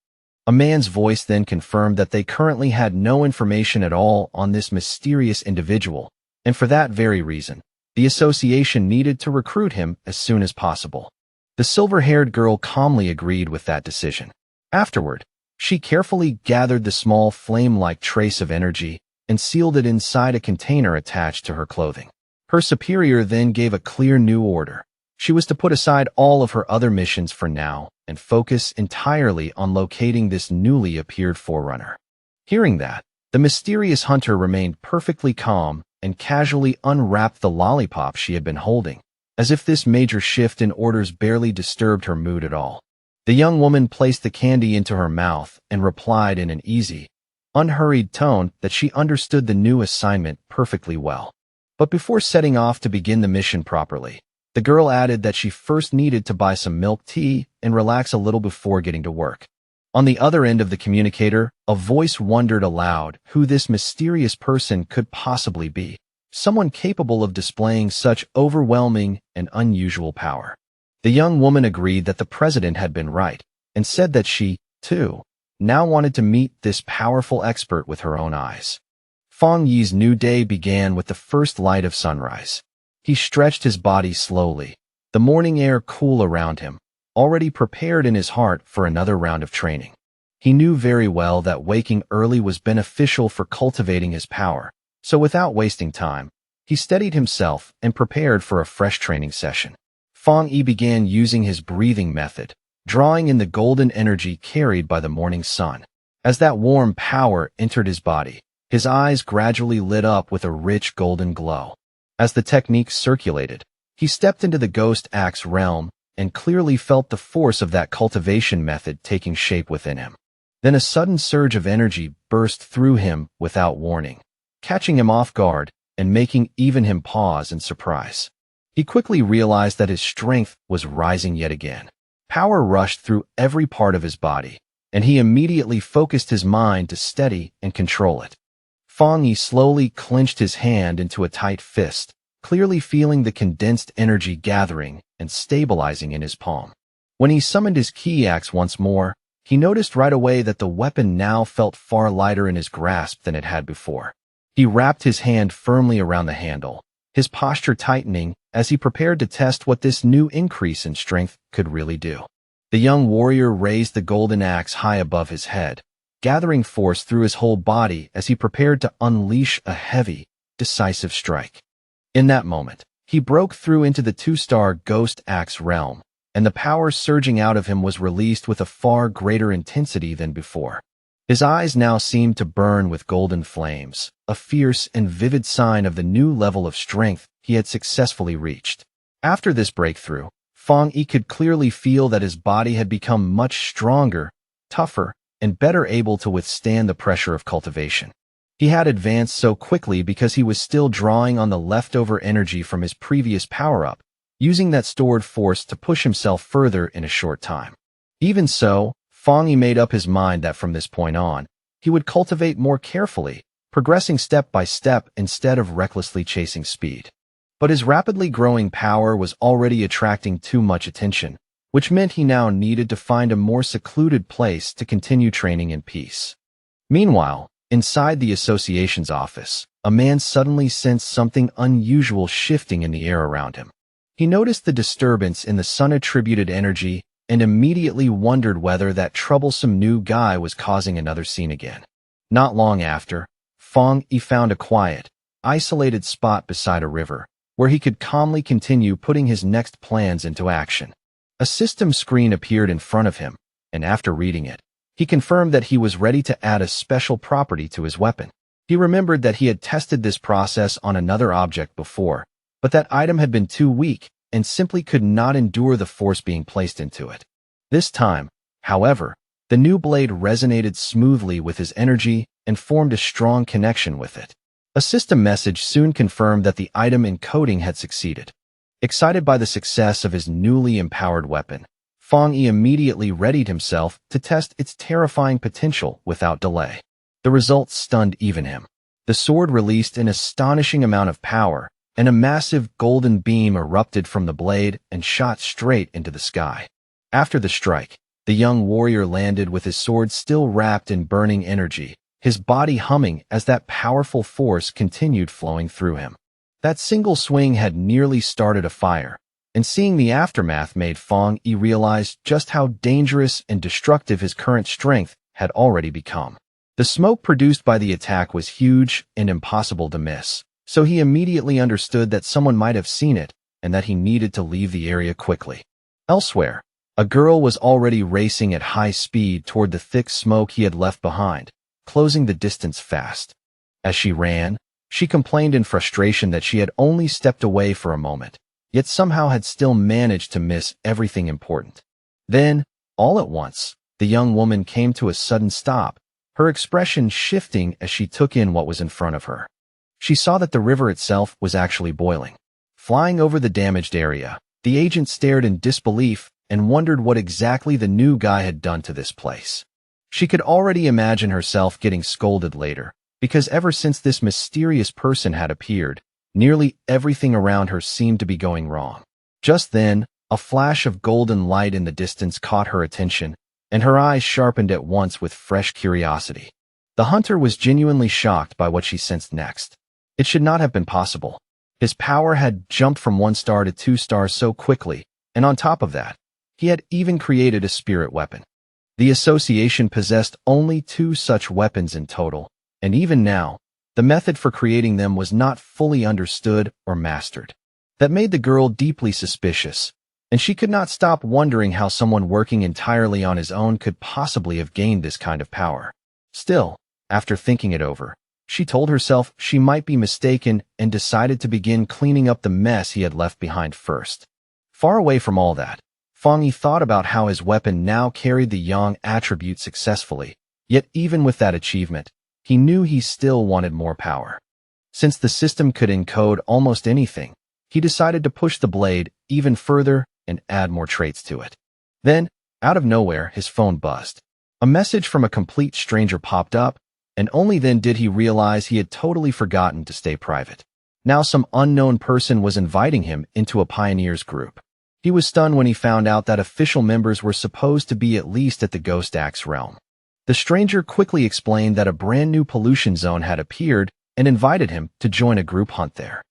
A man's voice then confirmed that they currently had no information at all on this mysterious individual, and for that very reason, the association needed to recruit him as soon as possible. The silver-haired girl calmly agreed with that decision. Afterward, she carefully gathered the small flame-like trace of energy and sealed it inside a container attached to her clothing. Her superior then gave a clear new order. She was to put aside all of her other missions for now and focus entirely on locating this newly appeared forerunner. Hearing that, the mysterious hunter remained perfectly calm and casually unwrapped the lollipop she had been holding, as if this major shift in orders barely disturbed her mood at all. The young woman placed the candy into her mouth and replied in an easy, unhurried tone that she understood the new assignment perfectly well. But before setting off to begin the mission properly, the girl added that she first needed to buy some milk tea and relax a little before getting to work. On the other end of the communicator, a voice wondered aloud who this mysterious person could possibly be, someone capable of displaying such overwhelming and unusual power. The young woman agreed that the president had been right and said that she, too, now wanted to meet this powerful expert with her own eyes. Fang Yi's new day began with the first light of sunrise. He stretched his body slowly, the morning air cool around him, already prepared in his heart for another round of training. He knew very well that waking early was beneficial for cultivating his power, so without wasting time, he steadied himself and prepared for a fresh training session. Fang Yi began using his breathing method, drawing in the golden energy carried by the morning sun. As that warm power entered his body, his eyes gradually lit up with a rich golden glow. As the technique circulated, he stepped into the ghost axe realm and clearly felt the force of that cultivation method taking shape within him. Then a sudden surge of energy burst through him without warning, catching him off guard and making even him pause in surprise. He quickly realized that his strength was rising yet again. Power rushed through every part of his body, and he immediately focused his mind to steady and control it. Fang Yi slowly clenched his hand into a tight fist, clearly feeling the condensed energy gathering and stabilizing in his palm. When he summoned his key axe once more, he noticed right away that the weapon now felt far lighter in his grasp than it had before. He wrapped his hand firmly around the handle, his posture tightening as he prepared to test what this new increase in strength could really do. The young warrior raised the golden axe high above his head, gathering force through his whole body as he prepared to unleash a heavy, decisive strike. In that moment, he broke through into the two-star ghost axe realm, and the power surging out of him was released with a far greater intensity than before. His eyes now seemed to burn with golden flames, a fierce and vivid sign of the new level of strength he had successfully reached. After this breakthrough, Fang Yi could clearly feel that his body had become much stronger, tougher, and better able to withstand the pressure of cultivation. He had advanced so quickly because he was still drawing on the leftover energy from his previous power-up, using that stored force to push himself further in a short time. Even so, Fang Yi made up his mind that from this point on, he would cultivate more carefully, progressing step by step instead of recklessly chasing speed. But his rapidly growing power was already attracting too much attention, which meant he now needed to find a more secluded place to continue training in peace. Meanwhile, inside the association's office, a man suddenly sensed something unusual shifting in the air around him. He noticed the disturbance in the sun-attributed energy and immediately wondered whether that troublesome new guy was causing another scene again. Not long after, Fang Yi found a quiet, isolated spot beside a river, where he could calmly continue putting his next plans into action. A system screen appeared in front of him, and after reading it, he confirmed that he was ready to add a special property to his weapon. He remembered that he had tested this process on another object before, but that item had been too weak and simply could not endure the force being placed into it. This time, however, the new blade resonated smoothly with his energy and formed a strong connection with it. A system message soon confirmed that the item encoding had succeeded. Excited by the success of his newly empowered weapon, Fang Yi immediately readied himself to test its terrifying potential without delay. The results stunned even him. The sword released an astonishing amount of power, and a massive golden beam erupted from the blade and shot straight into the sky. After the strike, the young warrior landed with his sword still wrapped in burning energy, his body humming as that powerful force continued flowing through him. That single swing had nearly started a fire, and seeing the aftermath made Fang Yi realize just how dangerous and destructive his current strength had already become. The smoke produced by the attack was huge and impossible to miss, so he immediately understood that someone might have seen it and that he needed to leave the area quickly. Elsewhere, a girl was already racing at high speed toward the thick smoke he had left behind, closing the distance fast. As she ran, she complained in frustration that she had only stepped away for a moment, yet somehow had still managed to miss everything important. Then, all at once, the young woman came to a sudden stop, her expression shifting as she took in what was in front of her. She saw that the river itself was actually boiling. Flying over the damaged area, the agent stared in disbelief and wondered what exactly the new guy had done to this place. She could already imagine herself getting scolded later, because ever since this mysterious person had appeared, nearly everything around her seemed to be going wrong. Just then, a flash of golden light in the distance caught her attention, and her eyes sharpened at once with fresh curiosity. The hunter was genuinely shocked by what she sensed next. It should not have been possible. His power had jumped from 1 star to 2 stars so quickly, and on top of that, he had even created a spirit weapon. The association possessed only 2 such weapons in total, and even now, the method for creating them was not fully understood or mastered. That made the girl deeply suspicious, and she could not stop wondering how someone working entirely on his own could possibly have gained this kind of power. Still, after thinking it over, she told herself she might be mistaken and decided to begin cleaning up the mess he had left behind first. Far away from all that, Fang Yi thought about how his weapon now carried the Yang attribute successfully, yet even with that achievement, he knew he still wanted more power. Since the system could encode almost anything, he decided to push the blade even further and add more traits to it. Then, out of nowhere, his phone buzzed. A message from a complete stranger popped up, and only then did he realize he had totally forgotten to stay private. Now some unknown person was inviting him into a pioneers group. He was stunned when he found out that official members were supposed to be at least at the Ghost Axe realm. The stranger quickly explained that a brand new pollution zone had appeared and invited him to join a group hunt there.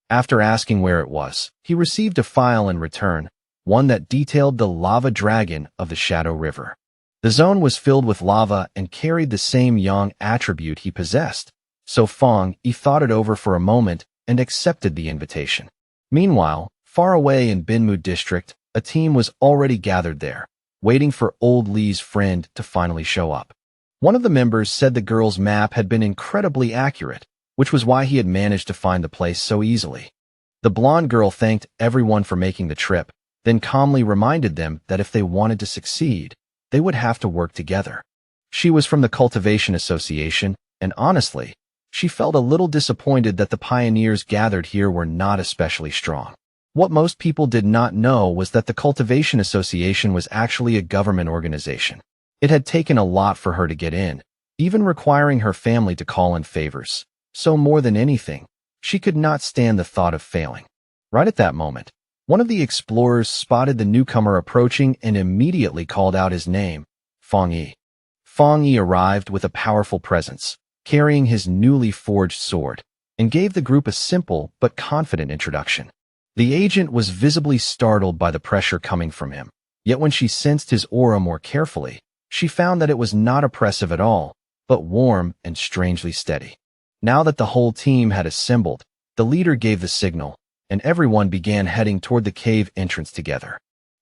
After asking where it was, he received a file in return, one that detailed the lava dragon of the Shadow River. The zone was filled with lava and carried the same Yang attribute he possessed, so Fang Yi thought it over for a moment and accepted the invitation. Meanwhile, far away in Binmu district, a team was already gathered there, waiting for old Li's friend to finally show up. One of the members said the girl's map had been incredibly accurate, which was why he had managed to find the place so easily. The blonde girl thanked everyone for making the trip, then calmly reminded them that if they wanted to succeed, they would have to work together. She was from the Cultivation Association, and honestly, she felt a little disappointed that the pioneers gathered here were not especially strong. What most people did not know was that the Cultivation Association was actually a government organization. It had taken a lot for her to get in, even requiring her family to call in favors. So more than anything, she could not stand the thought of failing. Right at that moment, one of the explorers spotted the newcomer approaching and immediately called out his name, Fang Yi. Fang Yi arrived with a powerful presence, carrying his newly forged sword, and gave the group a simple but confident introduction. The agent was visibly startled by the pressure coming from him, yet when she sensed his aura more carefully, she found that it was not oppressive at all, but warm and strangely steady. Now that the whole team had assembled, the leader gave the signal, and everyone began heading toward the cave entrance together.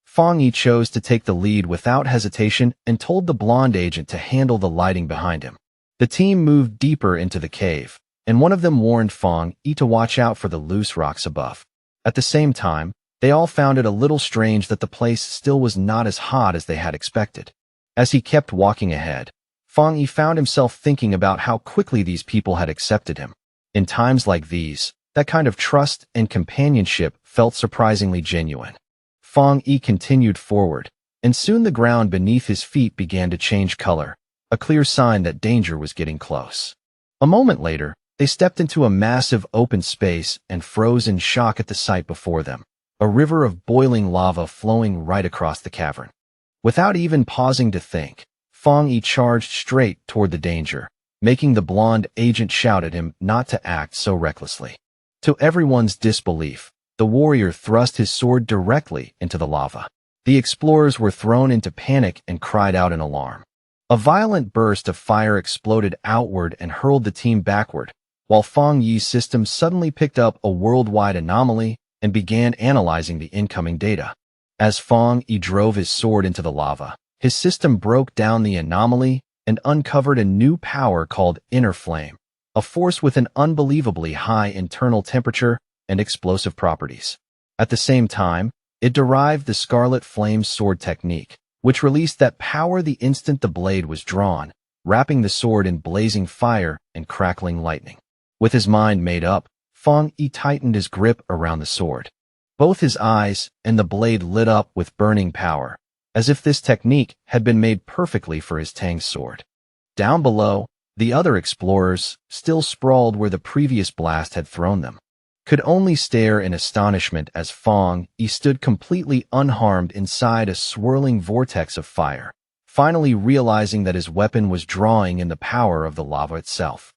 Fang Yi chose to take the lead without hesitation and told the blonde agent to handle the lighting behind him. The team moved deeper into the cave, and one of them warned Fang Yi to watch out for the loose rocks above. At the same time, they all found it a little strange that the place still was not as hot as they had expected. As he kept walking ahead, Fang Yi found himself thinking about how quickly these people had accepted him. In times like these, that kind of trust and companionship felt surprisingly genuine. Fang Yi continued forward, and soon the ground beneath his feet began to change color, a clear sign that danger was getting close. A moment later, they stepped into a massive open space and froze in shock at the sight before them, a river of boiling lava flowing right across the cavern. Without even pausing to think, Fang Yi charged straight toward the danger, making the blonde agent shout at him not to act so recklessly. To everyone's disbelief, the warrior thrust his sword directly into the lava. The explorers were thrown into panic and cried out in alarm. A violent burst of fire exploded outward and hurled the team backward, while Fang Yi's system suddenly picked up a worldwide anomaly and began analyzing the incoming data. As Fang Yi drove his sword into the lava, his system broke down the anomaly and uncovered a new power called Inner Flame, a force with an unbelievably high internal temperature and explosive properties. At the same time, it derived the Scarlet Flame sword technique, which released that power the instant the blade was drawn, wrapping the sword in blazing fire and crackling lightning. With his mind made up, Fang Yi tightened his grip around the sword. Both his eyes and the blade lit up with burning power, as if this technique had been made perfectly for his Tang sword. Down below, the other explorers, still sprawled where the previous blast had thrown them, could only stare in astonishment as Fang Yi stood completely unharmed inside a swirling vortex of fire, finally realizing that his weapon was drawing in the power of the lava itself.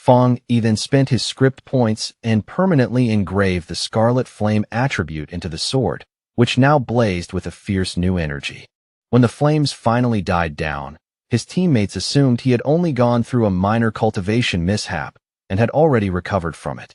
Fang Yi then spent his script points and permanently engraved the Scarlet Flame attribute into the sword, which now blazed with a fierce new energy. When the flames finally died down, his teammates assumed he had only gone through a minor cultivation mishap and had already recovered from it.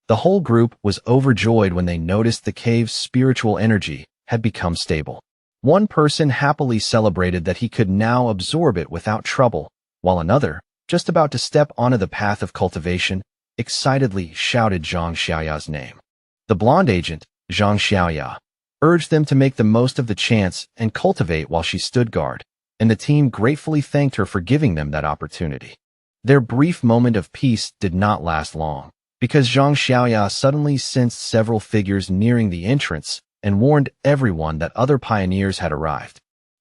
The whole group was overjoyed when they noticed the cave's spiritual energy had become stable. One person happily celebrated that he could now absorb it without trouble, while another, just about to step onto the path of cultivation, excitedly shouted Zhang Xiaoya's name. The blonde agent, Zhang Xiaoya, urged them to make the most of the chance and cultivate while she stood guard, and the team gratefully thanked her for giving them that opportunity. Their brief moment of peace did not last long, because Zhang Xiaoya suddenly sensed several figures nearing the entrance and warned everyone that other pioneers had arrived.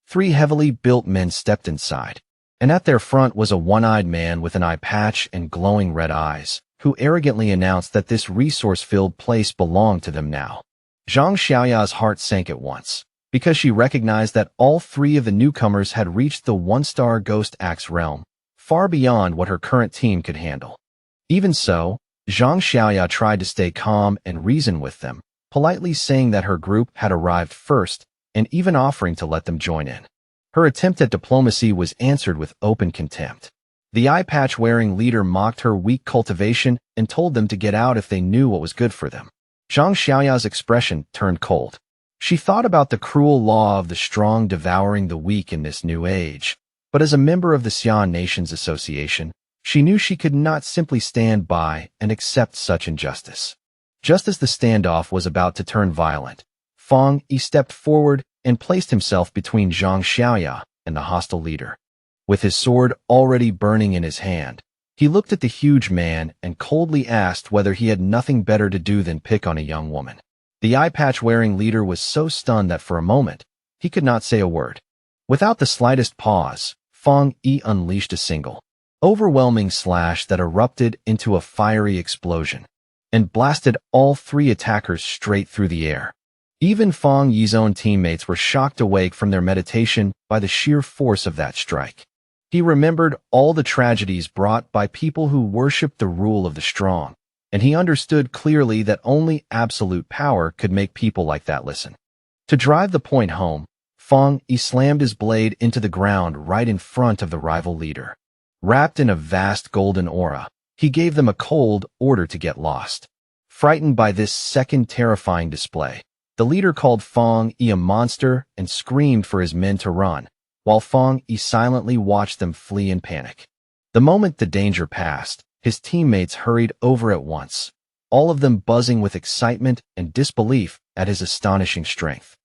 3 heavily built men stepped inside, and at their front was a one-eyed man with an eye patch and glowing red eyes, who arrogantly announced that this resource-filled place belonged to them now. Zhang Xiaoya's heart sank at once, because she recognized that all 3 of the newcomers had reached the 1-star Ghost Axe realm, far beyond what her current team could handle. Even so, Zhang Xiaoya tried to stay calm and reason with them, politely saying that her group had arrived first and even offering to let them join in. Her attempt at diplomacy was answered with open contempt. The eye patch-wearing leader mocked her weak cultivation and told them to get out if they knew what was good for them. Zhang Xiaoya's expression turned cold. She thought about the cruel law of the strong devouring the weak in this new age, but as a member of the Xian Nations Association, she knew she could not simply stand by and accept such injustice. Just as the standoff was about to turn violent, Fang Yi stepped forward and placed himself between Zhang Xiaoya and the hostile leader. With his sword already burning in his hand, he looked at the huge man and coldly asked whether he had nothing better to do than pick on a young woman. The eye patch-wearing leader was so stunned that for a moment, he could not say a word. Without the slightest pause, Fang Yi unleashed a single, overwhelming slash that erupted into a fiery explosion and blasted all 3 attackers straight through the air. Even Fang Yi's own teammates were shocked awake from their meditation by the sheer force of that strike. He remembered all the tragedies brought by people who worshipped the rule of the strong, and he understood clearly that only absolute power could make people like that listen. To drive the point home, Fang Yi slammed his blade into the ground right in front of the rival leader. Wrapped in a vast golden aura, he gave them a cold order to get lost. Frightened by this second terrifying display, the leader called Fang Yi a monster and screamed for his men to run, while Fang Yi silently watched them flee in panic. The moment the danger passed, his teammates hurried over at once, all of them buzzing with excitement and disbelief at his astonishing strength.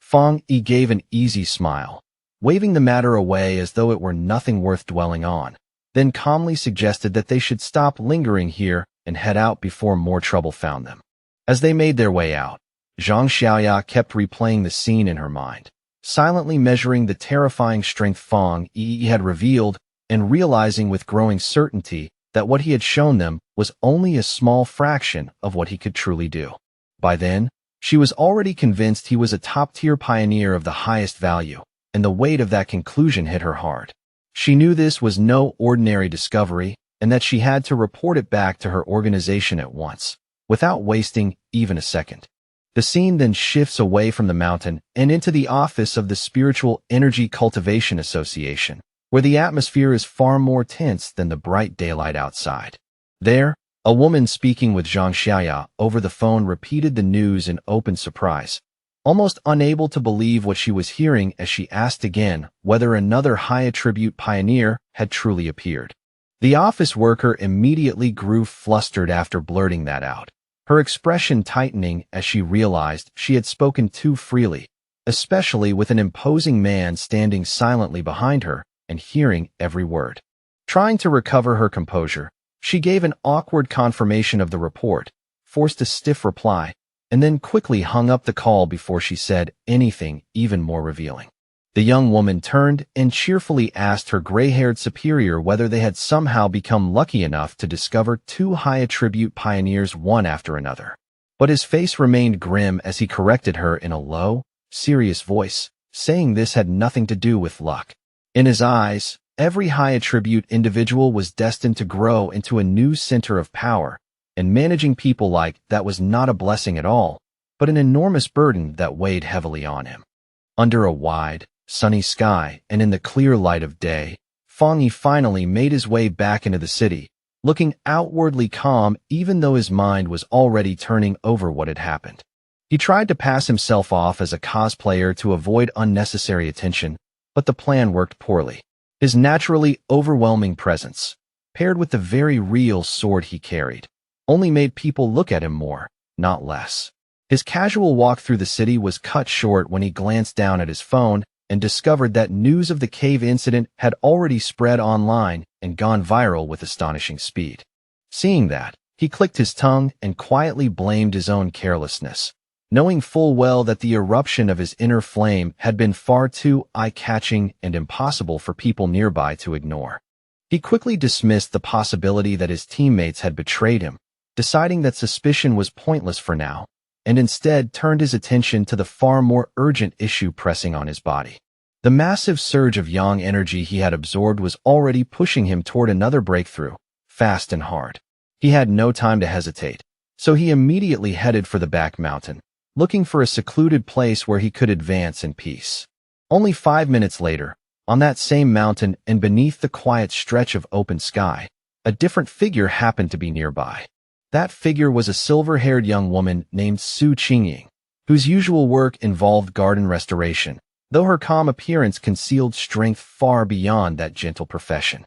Fang Yi gave an easy smile, waving the matter away as though it were nothing worth dwelling on, then calmly suggested that they should stop lingering here and head out before more trouble found them. As they made their way out, Zhang Xiaoya kept replaying the scene in her mind, silently measuring the terrifying strength Fang Yi had revealed and realizing with growing certainty that what he had shown them was only a small fraction of what he could truly do. By then, she was already convinced he was a top-tier pioneer of the highest value, and the weight of that conclusion hit her hard. She knew this was no ordinary discovery and that she had to report it back to her organization at once, without wasting even a second. The scene then shifts away from the mountain and into the office of the Spiritual Energy Cultivation Association, where the atmosphere is far more tense than the bright daylight outside. There, a woman speaking with Zhang Xiaoya over the phone repeated the news in open surprise, almost unable to believe what she was hearing as she asked again whether another high-attribute pioneer had truly appeared. The office worker immediately grew flustered after blurting that out, her expression tightening as she realized she had spoken too freely, especially with an imposing man standing silently behind her and hearing every word. Trying to recover her composure, she gave an awkward confirmation of the report, forced a stiff reply, and then quickly hung up the call before she said anything even more revealing. The young woman turned and cheerfully asked her gray-haired superior whether they had somehow become lucky enough to discover 2 high-attribute pioneers one after another. But his face remained grim as he corrected her in a low, serious voice, saying this had nothing to do with luck. In his eyes, Every high attribute individual was destined to grow into a new center of power, and managing people like that was not a blessing at all, but an enormous burden that weighed heavily on him. Under a wide, sunny sky and in the clear light of day, Fang Yi finally made his way back into the city, looking outwardly calm even though his mind was already turning over what had happened. He tried to pass himself off as a cosplayer to avoid unnecessary attention, but the plan worked poorly. His naturally overwhelming presence, paired with the very real sword he carried, only made people look at him more, not less. His casual walk through the city was cut short when he glanced down at his phone and discovered that news of the cave incident had already spread online and gone viral with astonishing speed. Seeing that, he clicked his tongue and quietly blamed his own carelessness, knowing full well that the eruption of his inner flame had been far too eye-catching and impossible for people nearby to ignore. He quickly dismissed the possibility that his teammates had betrayed him, deciding that suspicion was pointless for now, and instead turned his attention to the far more urgent issue pressing on his body. The massive surge of yang energy he had absorbed was already pushing him toward another breakthrough, fast and hard. He had no time to hesitate, so he immediately headed for the back mountain, looking for a secluded place where he could advance in peace. Only 5 minutes later, on that same mountain and beneath the quiet stretch of open sky, a different figure happened to be nearby. That figure was a silver-haired young woman named Su Qingying, whose usual work involved garden restoration, though her calm appearance concealed strength far beyond that gentle profession.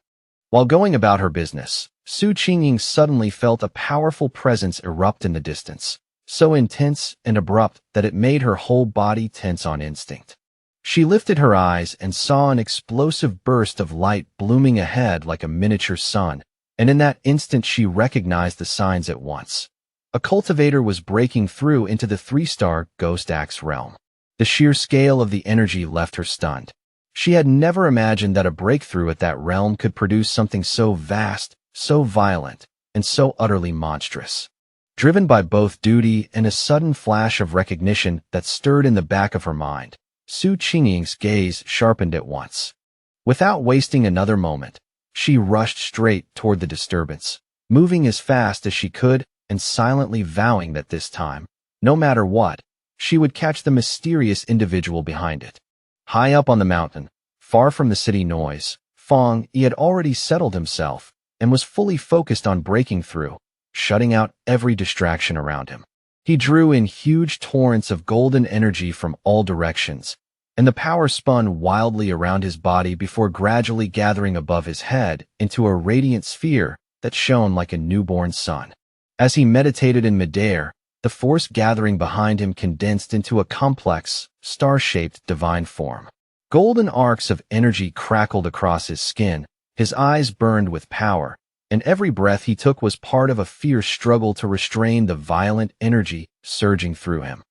While going about her business, Su Qingying suddenly felt a powerful presence erupt in the distance, so intense and abrupt that it made her whole body tense on instinct. She lifted her eyes and saw an explosive burst of light blooming ahead like a miniature sun, and in that instant she recognized the signs at once. A cultivator was breaking through into the 3-star Ghost Axe realm. The sheer scale of the energy left her stunned. She had never imagined that a breakthrough at that realm could produce something so vast, so violent, and so utterly monstrous. Driven by both duty and a sudden flash of recognition that stirred in the back of her mind, Su Qingying's gaze sharpened at once. Without wasting another moment, she rushed straight toward the disturbance, moving as fast as she could and silently vowing that this time, no matter what, she would catch the mysterious individual behind it. High up on the mountain, far from the city noise, Fang Yi had already settled himself and was fully focused on breaking through, shutting out every distraction around him. He drew in huge torrents of golden energy from all directions, and the power spun wildly around his body before gradually gathering above his head into a radiant sphere that shone like a newborn sun. As he meditated in midair, the force gathering behind him condensed into a complex, star-shaped divine form. Golden arcs of energy crackled across his skin, his eyes burned with power, and every breath he took was part of a fierce struggle to restrain the violent energy surging through him.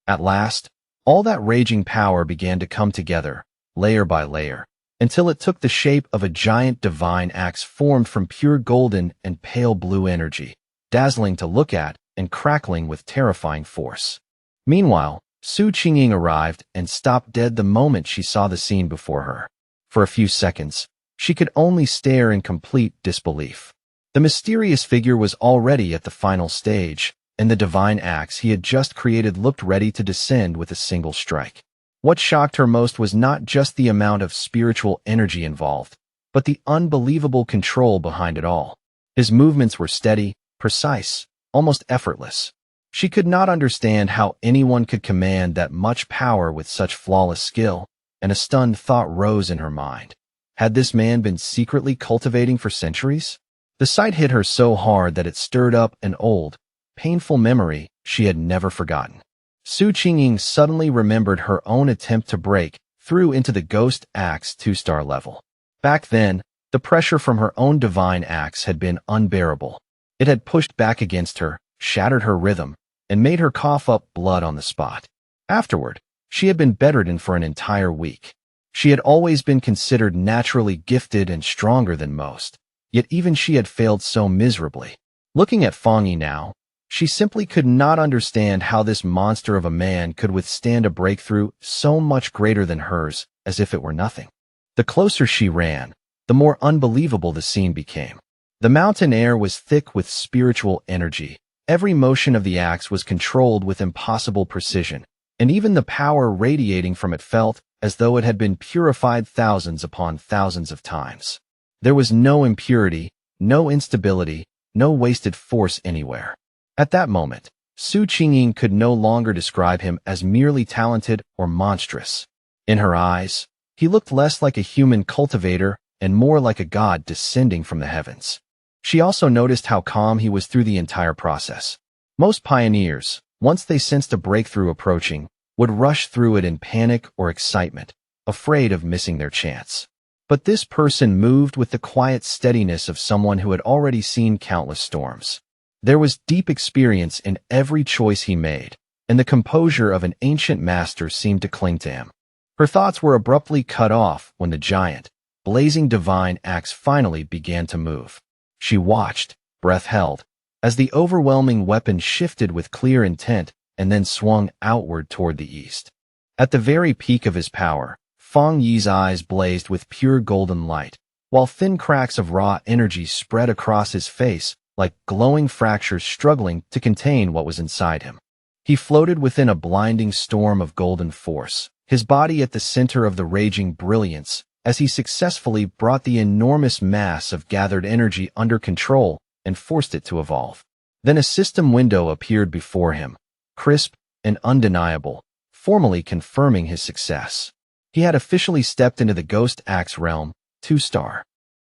At last, all that raging power began to come together, layer by layer, until it took the shape of a giant divine axe formed from pure golden and pale blue energy, dazzling to look at and crackling with terrifying force. Meanwhile, Su Qingying arrived and stopped dead the moment she saw the scene before her. For a few seconds, she could only stare in complete disbelief. The mysterious figure was already at the final stage, and the divine axe he had just created looked ready to descend with a single strike. What shocked her most was not just the amount of spiritual energy involved, but the unbelievable control behind it all. His movements were steady, precise, almost effortless. She could not understand how anyone could command that much power with such flawless skill, and a stunned thought rose in her mind. Had this man been secretly cultivating for centuries? The sight hit her so hard that it stirred up an old, painful memory she had never forgotten. Su Qingying suddenly remembered her own attempt to break through into the Ghost Axe 2-star level. Back then, the pressure from her own divine axe had been unbearable. It had pushed back against her, shattered her rhythm, and made her cough up blood on the spot. Afterward, she had been bedridden for an entire week. She had always been considered naturally gifted and stronger than most, yet even she had failed so miserably. Looking at Fang Yi now, she simply could not understand how this monster of a man could withstand a breakthrough so much greater than hers, as if it were nothing. The closer she ran, the more unbelievable the scene became. The mountain air was thick with spiritual energy. Every motion of the axe was controlled with impossible precision, and even the power radiating from it felt as though it had been purified thousands upon thousands of times. There was no impurity, no instability, no wasted force anywhere. At that moment, Su Qingying could no longer describe him as merely talented or monstrous. In her eyes, he looked less like a human cultivator and more like a god descending from the heavens. She also noticed how calm he was through the entire process. Most pioneers, once they sensed a breakthrough approaching, would rush through it in panic or excitement, afraid of missing their chance. But this person moved with the quiet steadiness of someone who had already seen countless storms. There was deep experience in every choice he made, and the composure of an ancient master seemed to cling to him. Her thoughts were abruptly cut off when the giant, blazing divine axe finally began to move. She watched, breath held, as the overwhelming weapon shifted with clear intent and then swung outward toward the east. At the very peak of his power, Fang Yi's eyes blazed with pure golden light, while thin cracks of raw energy spread across his face like glowing fractures struggling to contain what was inside him. He floated within a blinding storm of golden force, his body at the center of the raging brilliance, as he successfully brought the enormous mass of gathered energy under control and forced it to evolve. Then a system window appeared before him, crisp and undeniable, formally confirming his success. He had officially stepped into the Ghost Axe realm, 2-star.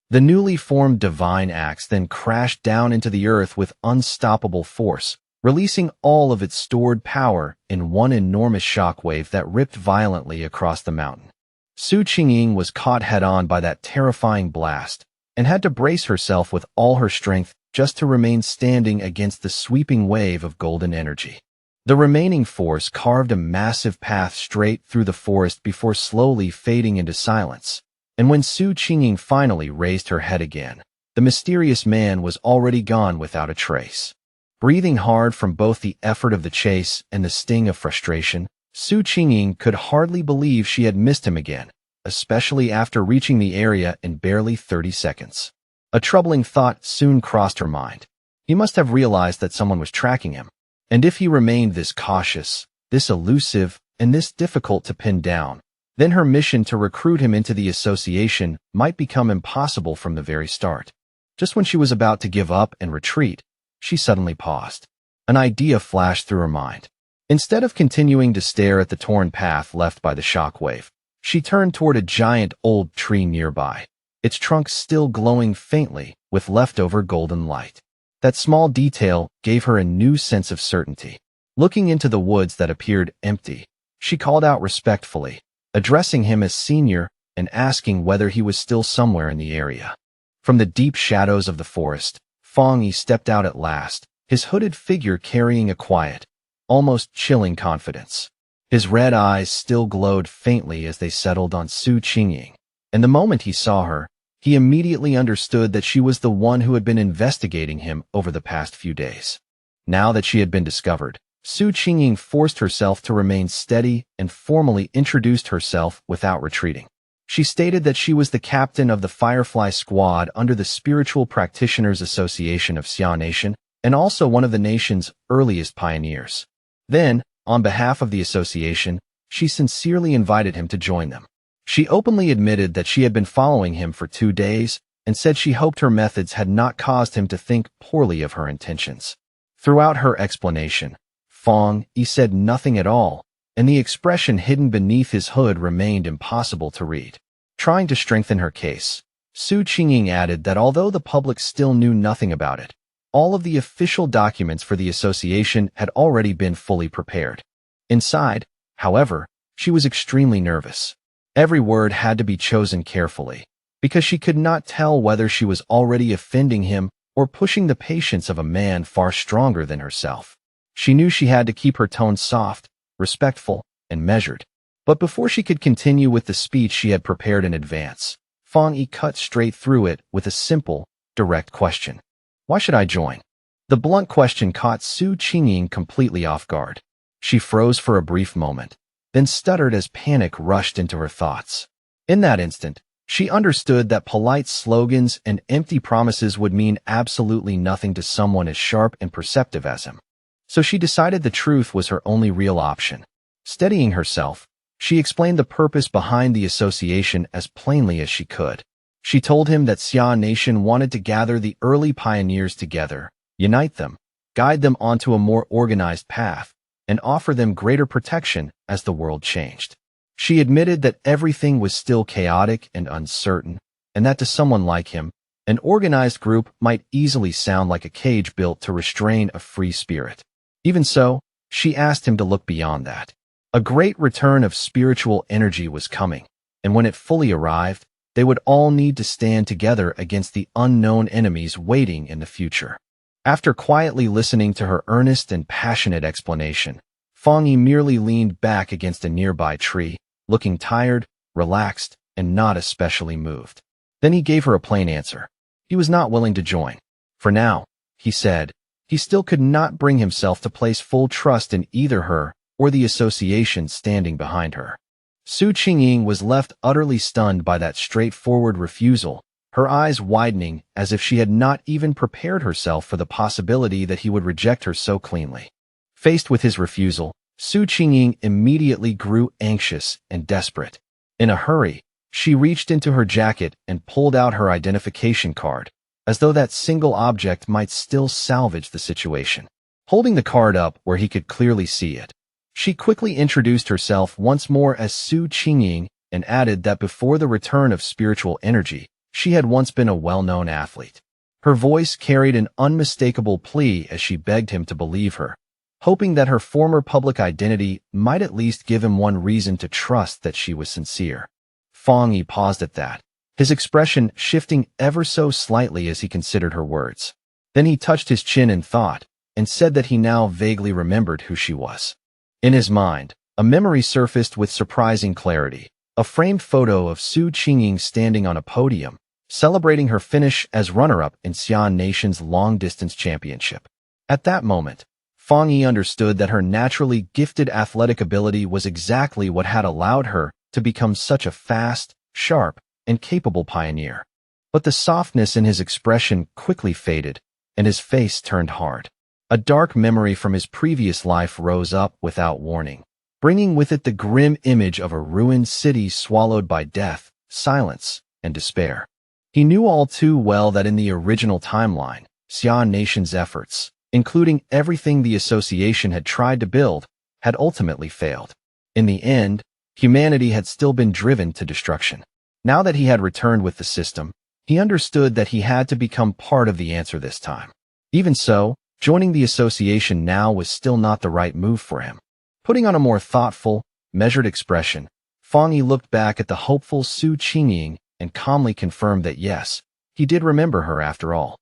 The newly formed divine axe then crashed down into the earth with unstoppable force, releasing all of its stored power in one enormous shockwave that ripped violently across the mountain. Su Qingying was caught head-on by that terrifying blast and had to brace herself with all her strength just to remain standing against the sweeping wave of golden energy. The remaining force carved a massive path straight through the forest before slowly fading into silence. And when Su Qingying finally raised her head again, the mysterious man was already gone without a trace. Breathing hard from both the effort of the chase and the sting of frustration, Su Qingying could hardly believe she had missed him again, especially after reaching the area in barely 30 seconds. A troubling thought soon crossed her mind. He must have realized that someone was tracking him. And if he remained this cautious, this elusive, and this difficult to pin down, then her mission to recruit him into the association might become impossible from the very start. Just when she was about to give up and retreat, she suddenly paused. An idea flashed through her mind. Instead of continuing to stare at the torn path left by the shockwave, she turned toward a giant old tree nearby, its trunk still glowing faintly with leftover golden light. That small detail gave her a new sense of certainty. Looking into the woods that appeared empty, she called out respectfully, addressing him as senior and asking whether he was still somewhere in the area. From the deep shadows of the forest, Fang Yi stepped out at last, his hooded figure carrying a quiet, almost chilling confidence. His red eyes still glowed faintly as they settled on Su Qingying, and the moment he saw her, he immediately understood that she was the one who had been investigating him over the past few days. Now that she had been discovered, Su Qingying forced herself to remain steady and formally introduced herself without retreating. She stated that she was the captain of the Firefly Squad under the Spiritual Practitioners Association of Xia Nation and also one of the nation's earliest pioneers. Then, on behalf of the association, she sincerely invited him to join them. She openly admitted that she had been following him for 2 days and said she hoped her methods had not caused him to think poorly of her intentions. Throughout her explanation, Fang Yi said nothing at all, and the expression hidden beneath his hood remained impossible to read. Trying to strengthen her case, Su Qingying added that although the public still knew nothing about it, all of the official documents for the association had already been fully prepared. Inside, however, she was extremely nervous. Every word had to be chosen carefully, because she could not tell whether she was already offending him or pushing the patience of a man far stronger than herself. She knew she had to keep her tone soft, respectful, and measured. But before she could continue with the speech she had prepared in advance, Fang Yi cut straight through it with a simple, direct question. Why should I join? The blunt question caught Su Qingying completely off guard. She froze for a brief moment, then stuttered as panic rushed into her thoughts. In that instant, She understood that polite slogans and empty promises would mean absolutely nothing to someone as sharp and perceptive as him. So she decided the truth was her only real option. Steadying herself, she explained the purpose behind the association as plainly as she could. She told him that Xia Nation wanted to gather the early pioneers together, unite them, guide them onto a more organized path, and offer them greater protection as the world changed. She admitted that everything was still chaotic and uncertain, and that to someone like him, an organized group might easily sound like a cage built to restrain a free spirit. Even so, she asked him to look beyond that. A great return of spiritual energy was coming, and when it fully arrived, they would all need to stand together against the unknown enemies waiting in the future. After quietly listening to her earnest and passionate explanation, Fang Yi merely leaned back against a nearby tree, looking tired, relaxed, and not especially moved. Then he gave her a plain answer. He was not willing to join. For now, he said, he still could not bring himself to place full trust in either her or the association standing behind her. Su Qingying was left utterly stunned by that straightforward refusal, her eyes widening as if she had not even prepared herself for the possibility that he would reject her so cleanly. Faced with his refusal, Su Qingying immediately grew anxious and desperate. In a hurry, she reached into her jacket and pulled out her identification card, as though that single object might still salvage the situation. Holding the card up where he could clearly see it, she quickly introduced herself once more as Su Qingying and added that before the return of spiritual energy, she had once been a well-known athlete. Her voice carried an unmistakable plea as she begged him to believe her, hoping that her former public identity might at least give him one reason to trust that she was sincere. Fang Yi paused at that, his expression shifting ever so slightly as he considered her words. Then he touched his chin in thought and said that he now vaguely remembered who she was. In his mind, a memory surfaced with surprising clarity, a framed photo of Su Qingying standing on a podium, celebrating her finish as runner-up in Xia Nation's long-distance championship. At that moment, Fang Yi understood that her naturally gifted athletic ability was exactly what had allowed her to become such a fast, sharp, and capable pioneer. But the softness in his expression quickly faded, and his face turned hard. A dark memory from his previous life rose up without warning, bringing with it the grim image of a ruined city swallowed by death, silence, and despair. He knew all too well that in the original timeline, Xia Nation's efforts, including everything the association had tried to build, had ultimately failed. In the end, humanity had still been driven to destruction. Now that he had returned with the system, he understood that he had to become part of the answer this time. Even so, joining the association now was still not the right move for him. Putting on a more thoughtful, measured expression, Fang Yi looked back at the hopeful Su Qingying and calmly confirmed that yes, he did remember her after all.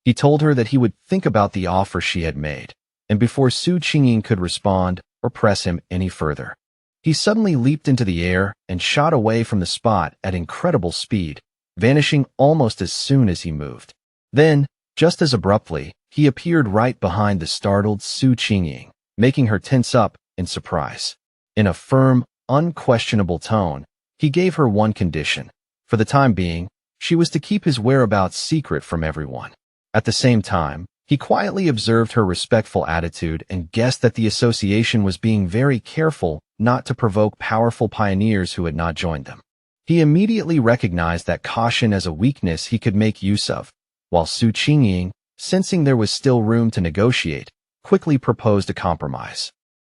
He told her that he would think about the offer she had made, and before Su Qingying could respond or press him any further, he suddenly leaped into the air and shot away from the spot at incredible speed, vanishing almost as soon as he moved. Then, just as abruptly, he appeared right behind the startled Su Qingying, making her tense up in surprise. In a firm, unquestionable tone, he gave her one condition. For the time being, she was to keep his whereabouts secret from everyone. At the same time, he quietly observed her respectful attitude and guessed that the association was being very careful not to provoke powerful pioneers who had not joined them. He immediately recognized that caution as a weakness he could make use of, while Su Qingying, sensing there was still room to negotiate, quickly proposed a compromise.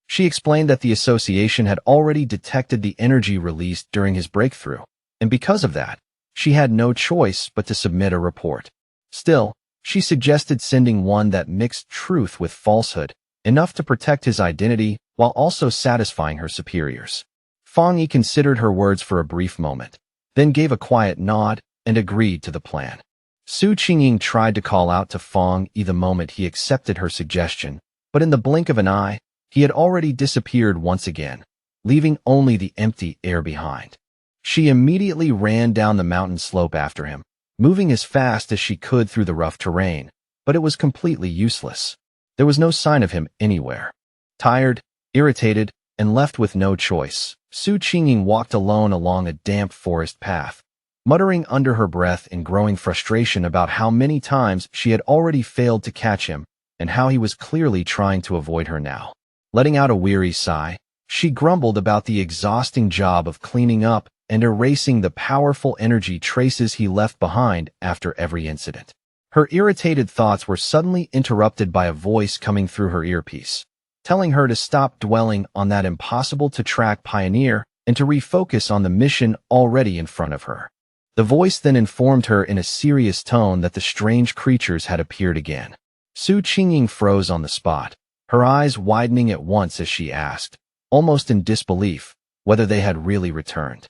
She explained that the association had already detected the energy released during his breakthrough, and because of that, she had no choice but to submit a report. Still, she suggested sending one that mixed truth with falsehood, enough to protect his identity while also satisfying her superiors. Fang Yi considered her words for a brief moment, then gave a quiet nod and agreed to the plan. Su Qingying tried to call out to Fang Yi the moment he accepted her suggestion, but in the blink of an eye, he had already disappeared once again, leaving only the empty air behind. She immediately ran down the mountain slope after him, moving as fast as she could through the rough terrain, but it was completely useless. There was no sign of him anywhere. Tired, irritated, and left with no choice, Su Qingying walked alone along a damp forest path, muttering under her breath in growing frustration about how many times she had already failed to catch him and how he was clearly trying to avoid her now. Letting out a weary sigh, she grumbled about the exhausting job of cleaning up and erasing the powerful energy traces he left behind after every incident. Her irritated thoughts were suddenly interrupted by a voice coming through her earpiece, telling her to stop dwelling on that impossible-to-track pioneer and to refocus on the mission already in front of her. The voice then informed her in a serious tone that the strange creatures had appeared again. Su Qingying froze on the spot, her eyes widening at once as she asked, almost in disbelief, whether they had really returned.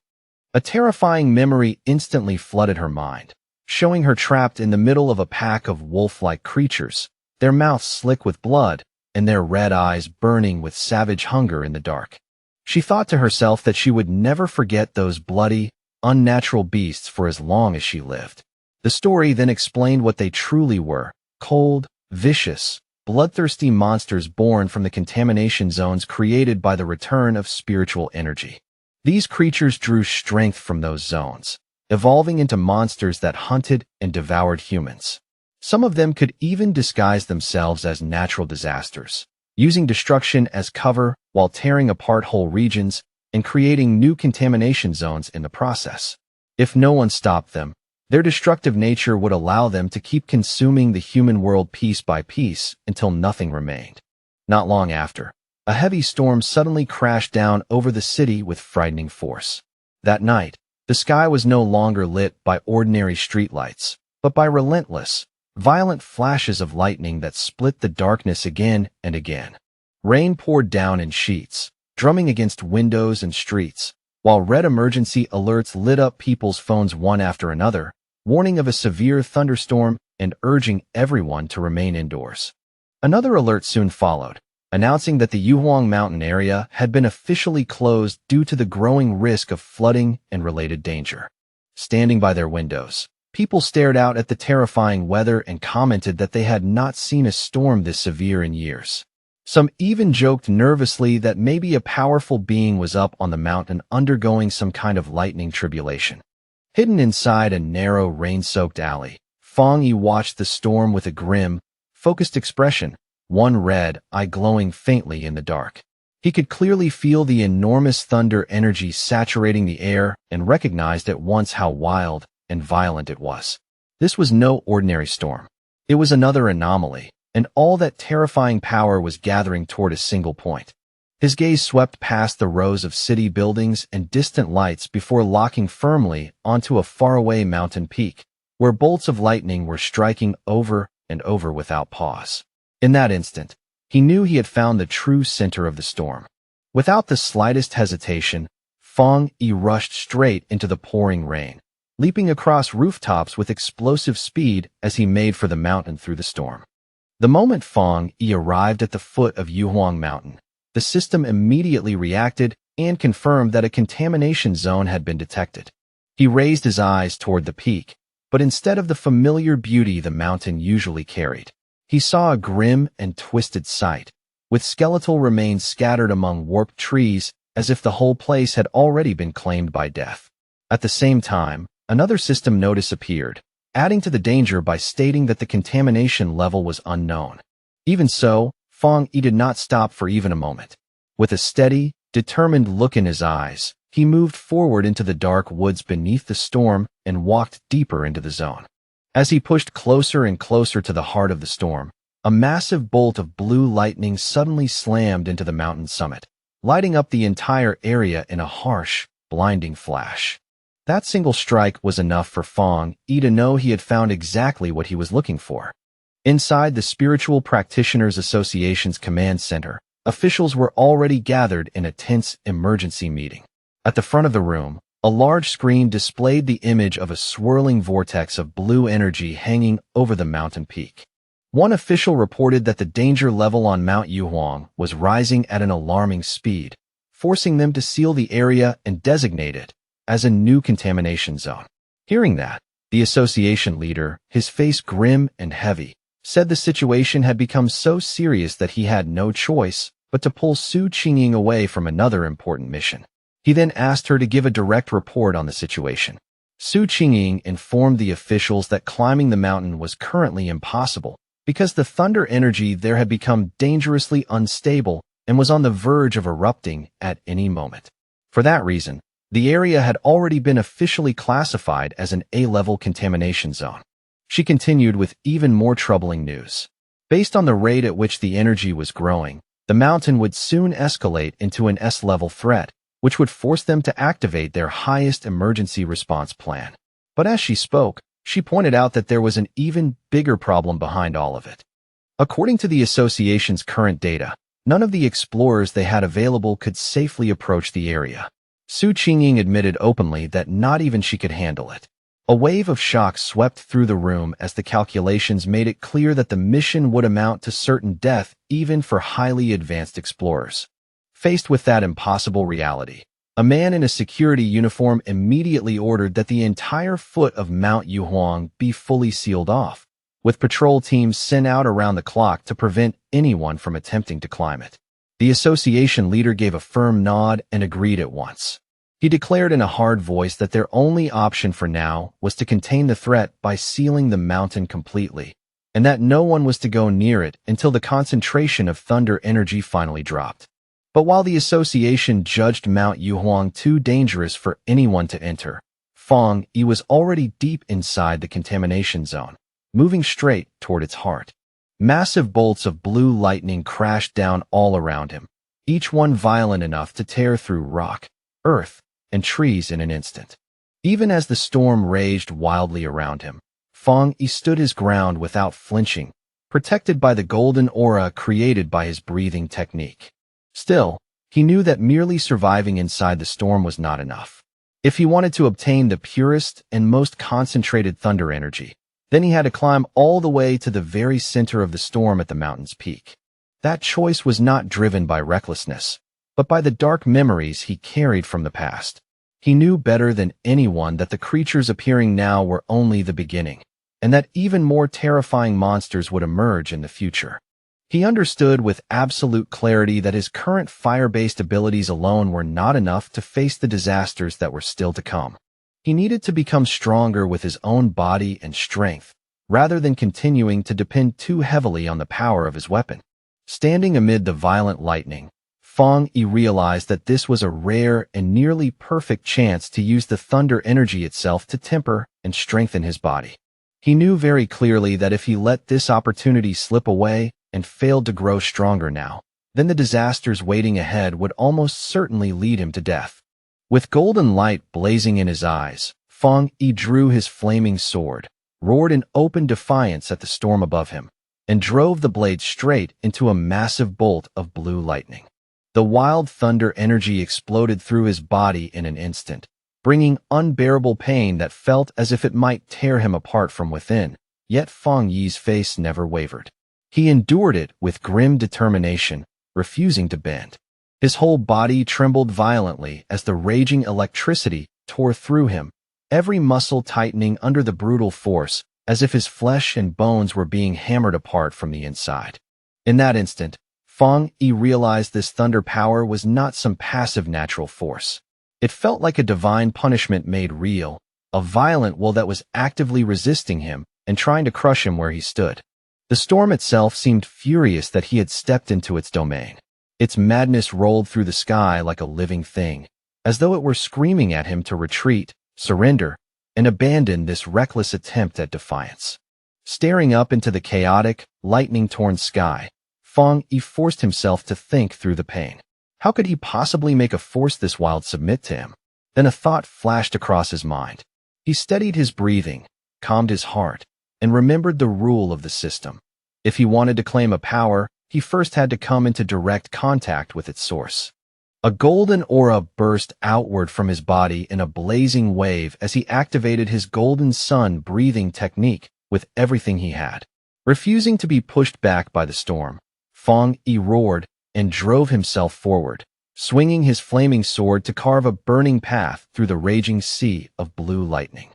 A terrifying memory instantly flooded her mind, showing her trapped in the middle of a pack of wolf-like creatures, their mouths slick with blood and their red eyes burning with savage hunger in the dark. She thought to herself that she would never forget those bloody, unnatural beasts for as long as she lived. The story then explained what they truly were: cold, vicious, bloodthirsty monsters born from the contamination zones created by the return of spiritual energy. These creatures drew strength from those zones, evolving into monsters that hunted and devoured humans. Some of them could even disguise themselves as natural disasters, using destruction as cover while tearing apart whole regions and creating new contamination zones in the process. If no one stopped them, their destructive nature would allow them to keep consuming the human world piece by piece until nothing remained. Not long after, a heavy storm suddenly crashed down over the city with frightening force. That night, the sky was no longer lit by ordinary streetlights, but by relentless, violent flashes of lightning that split the darkness again and again. Rain poured down in sheets, drumming against windows and streets, while red emergency alerts lit up people's phones one after another, warning of a severe thunderstorm and urging everyone to remain indoors. Another alert soon followed, announcing that the Yuhuang Mountain area had been officially closed due to the growing risk of flooding and related danger. Standing by their windows, people stared out at the terrifying weather and commented that they had not seen a storm this severe in years. Some even joked nervously that maybe a powerful being was up on the mountain undergoing some kind of lightning tribulation. Hidden inside a narrow, rain-soaked alley, Fong Yi watched the storm with a grim, focused expression, one red eye glowing faintly in the dark. He could clearly feel the enormous thunder energy saturating the air and recognized at once how wild and violent it was. This was no ordinary storm. It was another anomaly, and all that terrifying power was gathering toward a single point. His gaze swept past the rows of city buildings and distant lights before locking firmly onto a faraway mountain peak, where bolts of lightning were striking over and over without pause. In that instant, he knew he had found the true center of the storm. Without the slightest hesitation, Fong Yi rushed straight into the pouring rain, leaping across rooftops with explosive speed as he made for the mountain through the storm. The moment Fong Yi arrived at the foot of Yuhuang Mountain, the system immediately reacted and confirmed that a contamination zone had been detected. He raised his eyes toward the peak, but instead of the familiar beauty the mountain usually carried, he saw a grim and twisted sight, with skeletal remains scattered among warped trees as if the whole place had already been claimed by death. At the same time, another system notice appeared, adding to the danger by stating that the contamination level was unknown. Even so, Fong Yi did not stop for even a moment. With a steady, determined look in his eyes, he moved forward into the dark woods beneath the storm and walked deeper into the zone. As he pushed closer and closer to the heart of the storm, a massive bolt of blue lightning suddenly slammed into the mountain summit, lighting up the entire area in a harsh, blinding flash. That single strike was enough for Fong Yi to know he had found exactly what he was looking for. Inside the Spiritual Practitioners Association's command center, officials were already gathered in a tense emergency meeting. At the front of the room, a large screen displayed the image of a swirling vortex of blue energy hanging over the mountain peak. One official reported that the danger level on Mount Yuhuang was rising at an alarming speed, forcing them to seal the area and designate it as a new contamination zone. Hearing that, the association leader, his face grim and heavy, said the situation had become so serious that he had no choice but to pull Su Qingying away from another important mission. He then asked her to give a direct report on the situation. Su Qingying informed the officials that climbing the mountain was currently impossible because the thunder energy there had become dangerously unstable and was on the verge of erupting at any moment. For that reason, the area had already been officially classified as an A-level contamination zone. She continued with even more troubling news. Based on the rate at which the energy was growing, the mountain would soon escalate into an S-level threat, which would force them to activate their highest emergency response plan. But as she spoke, she pointed out that there was an even bigger problem behind all of it. According to the association's current data, none of the explorers they had available could safely approach the area. Su Qingying admitted openly that not even she could handle it. A wave of shock swept through the room as the calculations made it clear that the mission would amount to certain death even for highly advanced explorers. Faced with that impossible reality, a man in a security uniform immediately ordered that the entire foot of Mount Yuhuang be fully sealed off, with patrol teams sent out around the clock to prevent anyone from attempting to climb it. The association leader gave a firm nod and agreed at once. He declared in a hard voice that their only option for now was to contain the threat by sealing the mountain completely, and that no one was to go near it until the concentration of thunder energy finally dropped. But while the association judged Mount Yuhuang too dangerous for anyone to enter, Fang Yi was already deep inside the contamination zone, moving straight toward its heart. Massive bolts of blue lightning crashed down all around him, each one violent enough to tear through rock, earth, and trees in an instant. Even as the storm raged wildly around him, Fang Yi stood his ground without flinching, protected by the golden aura created by his breathing technique. Still, he knew that merely surviving inside the storm was not enough. If he wanted to obtain the purest and most concentrated thunder energy, then he had to climb all the way to the very center of the storm at the mountain's peak. That choice was not driven by recklessness, but by the dark memories he carried from the past. He knew better than anyone that the creatures appearing now were only the beginning, and that even more terrifying monsters would emerge in the future. He understood with absolute clarity that his current fire-based abilities alone were not enough to face the disasters that were still to come. He needed to become stronger with his own body and strength, rather than continuing to depend too heavily on the power of his weapon. Standing amid the violent lightning, Fang Yi realized that this was a rare and nearly perfect chance to use the thunder energy itself to temper and strengthen his body. He knew very clearly that if he let this opportunity slip away and failed to grow stronger now, then the disasters waiting ahead would almost certainly lead him to death. With golden light blazing in his eyes, Fang Yi drew his flaming sword, roared in open defiance at the storm above him, and drove the blade straight into a massive bolt of blue lightning. The wild thunder energy exploded through his body in an instant, bringing unbearable pain that felt as if it might tear him apart from within, yet Fang Yi's face never wavered. He endured it with grim determination, refusing to bend. His whole body trembled violently as the raging electricity tore through him, every muscle tightening under the brutal force, as if his flesh and bones were being hammered apart from the inside. In that instant, Fang Yi realized this thunder power was not some passive natural force. It felt like a divine punishment made real, a violent will that was actively resisting him and trying to crush him where he stood. The storm itself seemed furious that he had stepped into its domain. Its madness rolled through the sky like a living thing, as though it were screaming at him to retreat, surrender, and abandon this reckless attempt at defiance. Staring up into the chaotic, lightning-torn sky, Fang Yi forced himself to think through the pain. How could he possibly make a force this wild submit to him? Then a thought flashed across his mind. He steadied his breathing, calmed his heart, and remembered the rule of the system. If he wanted to claim a power, he first had to come into direct contact with its source. A golden aura burst outward from his body in a blazing wave as he activated his golden sun breathing technique with everything he had. Refusing to be pushed back by the storm, Fang Yi roared and drove himself forward, swinging his flaming sword to carve a burning path through the raging sea of blue lightning.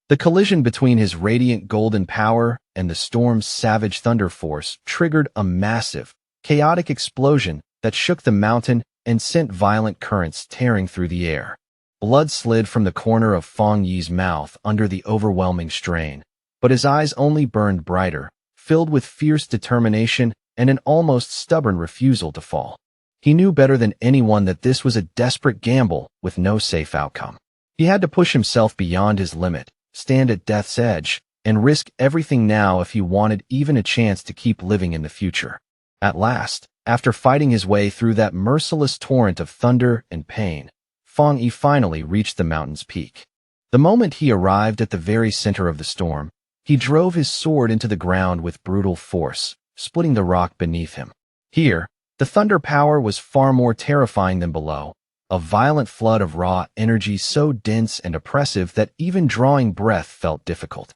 The collision between his radiant golden power and the storm's savage thunder force triggered a massive, chaotic explosion that shook the mountain and sent violent currents tearing through the air. Blood slid from the corner of Fang Yi's mouth under the overwhelming strain, but his eyes only burned brighter, filled with fierce determination and an almost stubborn refusal to fall. He knew better than anyone that this was a desperate gamble with no safe outcome. He had to push himself beyond his limit, stand at death's edge, and risk everything now if he wanted even a chance to keep living in the future. At last, after fighting his way through that merciless torrent of thunder and pain, Fang Yi finally reached the mountain's peak. The moment he arrived at the very center of the storm, he drove his sword into the ground with brutal force, splitting the rock beneath him. Here, the thunder power was far more terrifying than below, a violent flood of raw energy so dense and oppressive that even drawing breath felt difficult.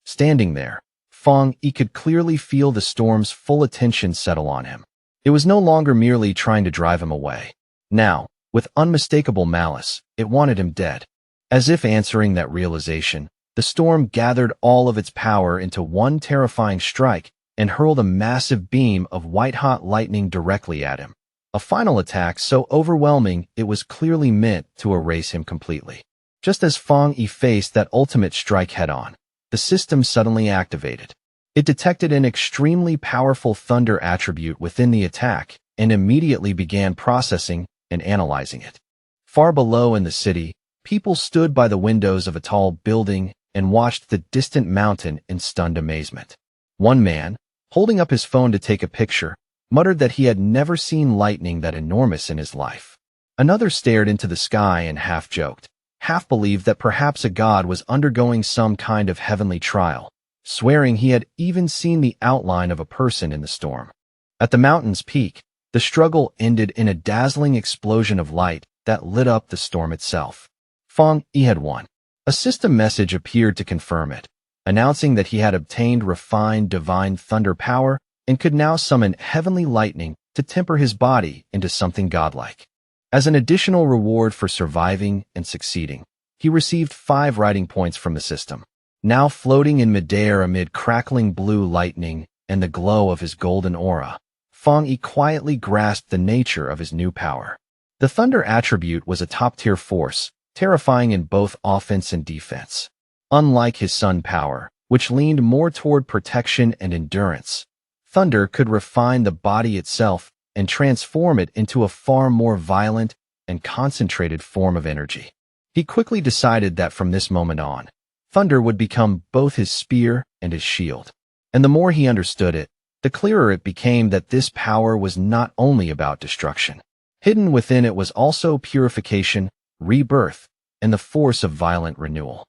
Standing there, Fang Yi could clearly feel the storm's full attention settle on him. It was no longer merely trying to drive him away. Now, with unmistakable malice, it wanted him dead. As if answering that realization, the storm gathered all of its power into one terrifying strike and hurled a massive beam of white-hot lightning directly at him. A final attack so overwhelming it was clearly meant to erase him completely. Just as Fang Yi faced that ultimate strike head-on, the system suddenly activated. It detected an extremely powerful thunder attribute within the attack and immediately began processing and analyzing it. Far below in the city, people stood by the windows of a tall building and watched the distant mountain in stunned amazement. One man, holding up his phone to take a picture, muttered that he had never seen lightning that enormous in his life. Another stared into the sky and half joked, half believed that perhaps a god was undergoing some kind of heavenly trial, swearing he had even seen the outline of a person in the storm. At the mountain's peak, the struggle ended in a dazzling explosion of light that lit up the storm itself. Fang Yi had won. A system message appeared to confirm it, announcing that he had obtained refined divine thunder power and could now summon heavenly lightning to temper his body into something godlike. As an additional reward for surviving and succeeding, he received 5 writing points from the system. Now floating in midair amid crackling blue lightning and the glow of his golden aura, Fang Yi quietly grasped the nature of his new power. The thunder attribute was a top-tier force, terrifying in both offense and defense. Unlike his sun power, which leaned more toward protection and endurance, thunder could refine the body itself and transform it into a far more violent and concentrated form of energy. He quickly decided that from this moment on, thunder would become both his spear and his shield. And the more he understood it, the clearer it became that this power was not only about destruction. Hidden within it was also purification, rebirth, and the force of violent renewal.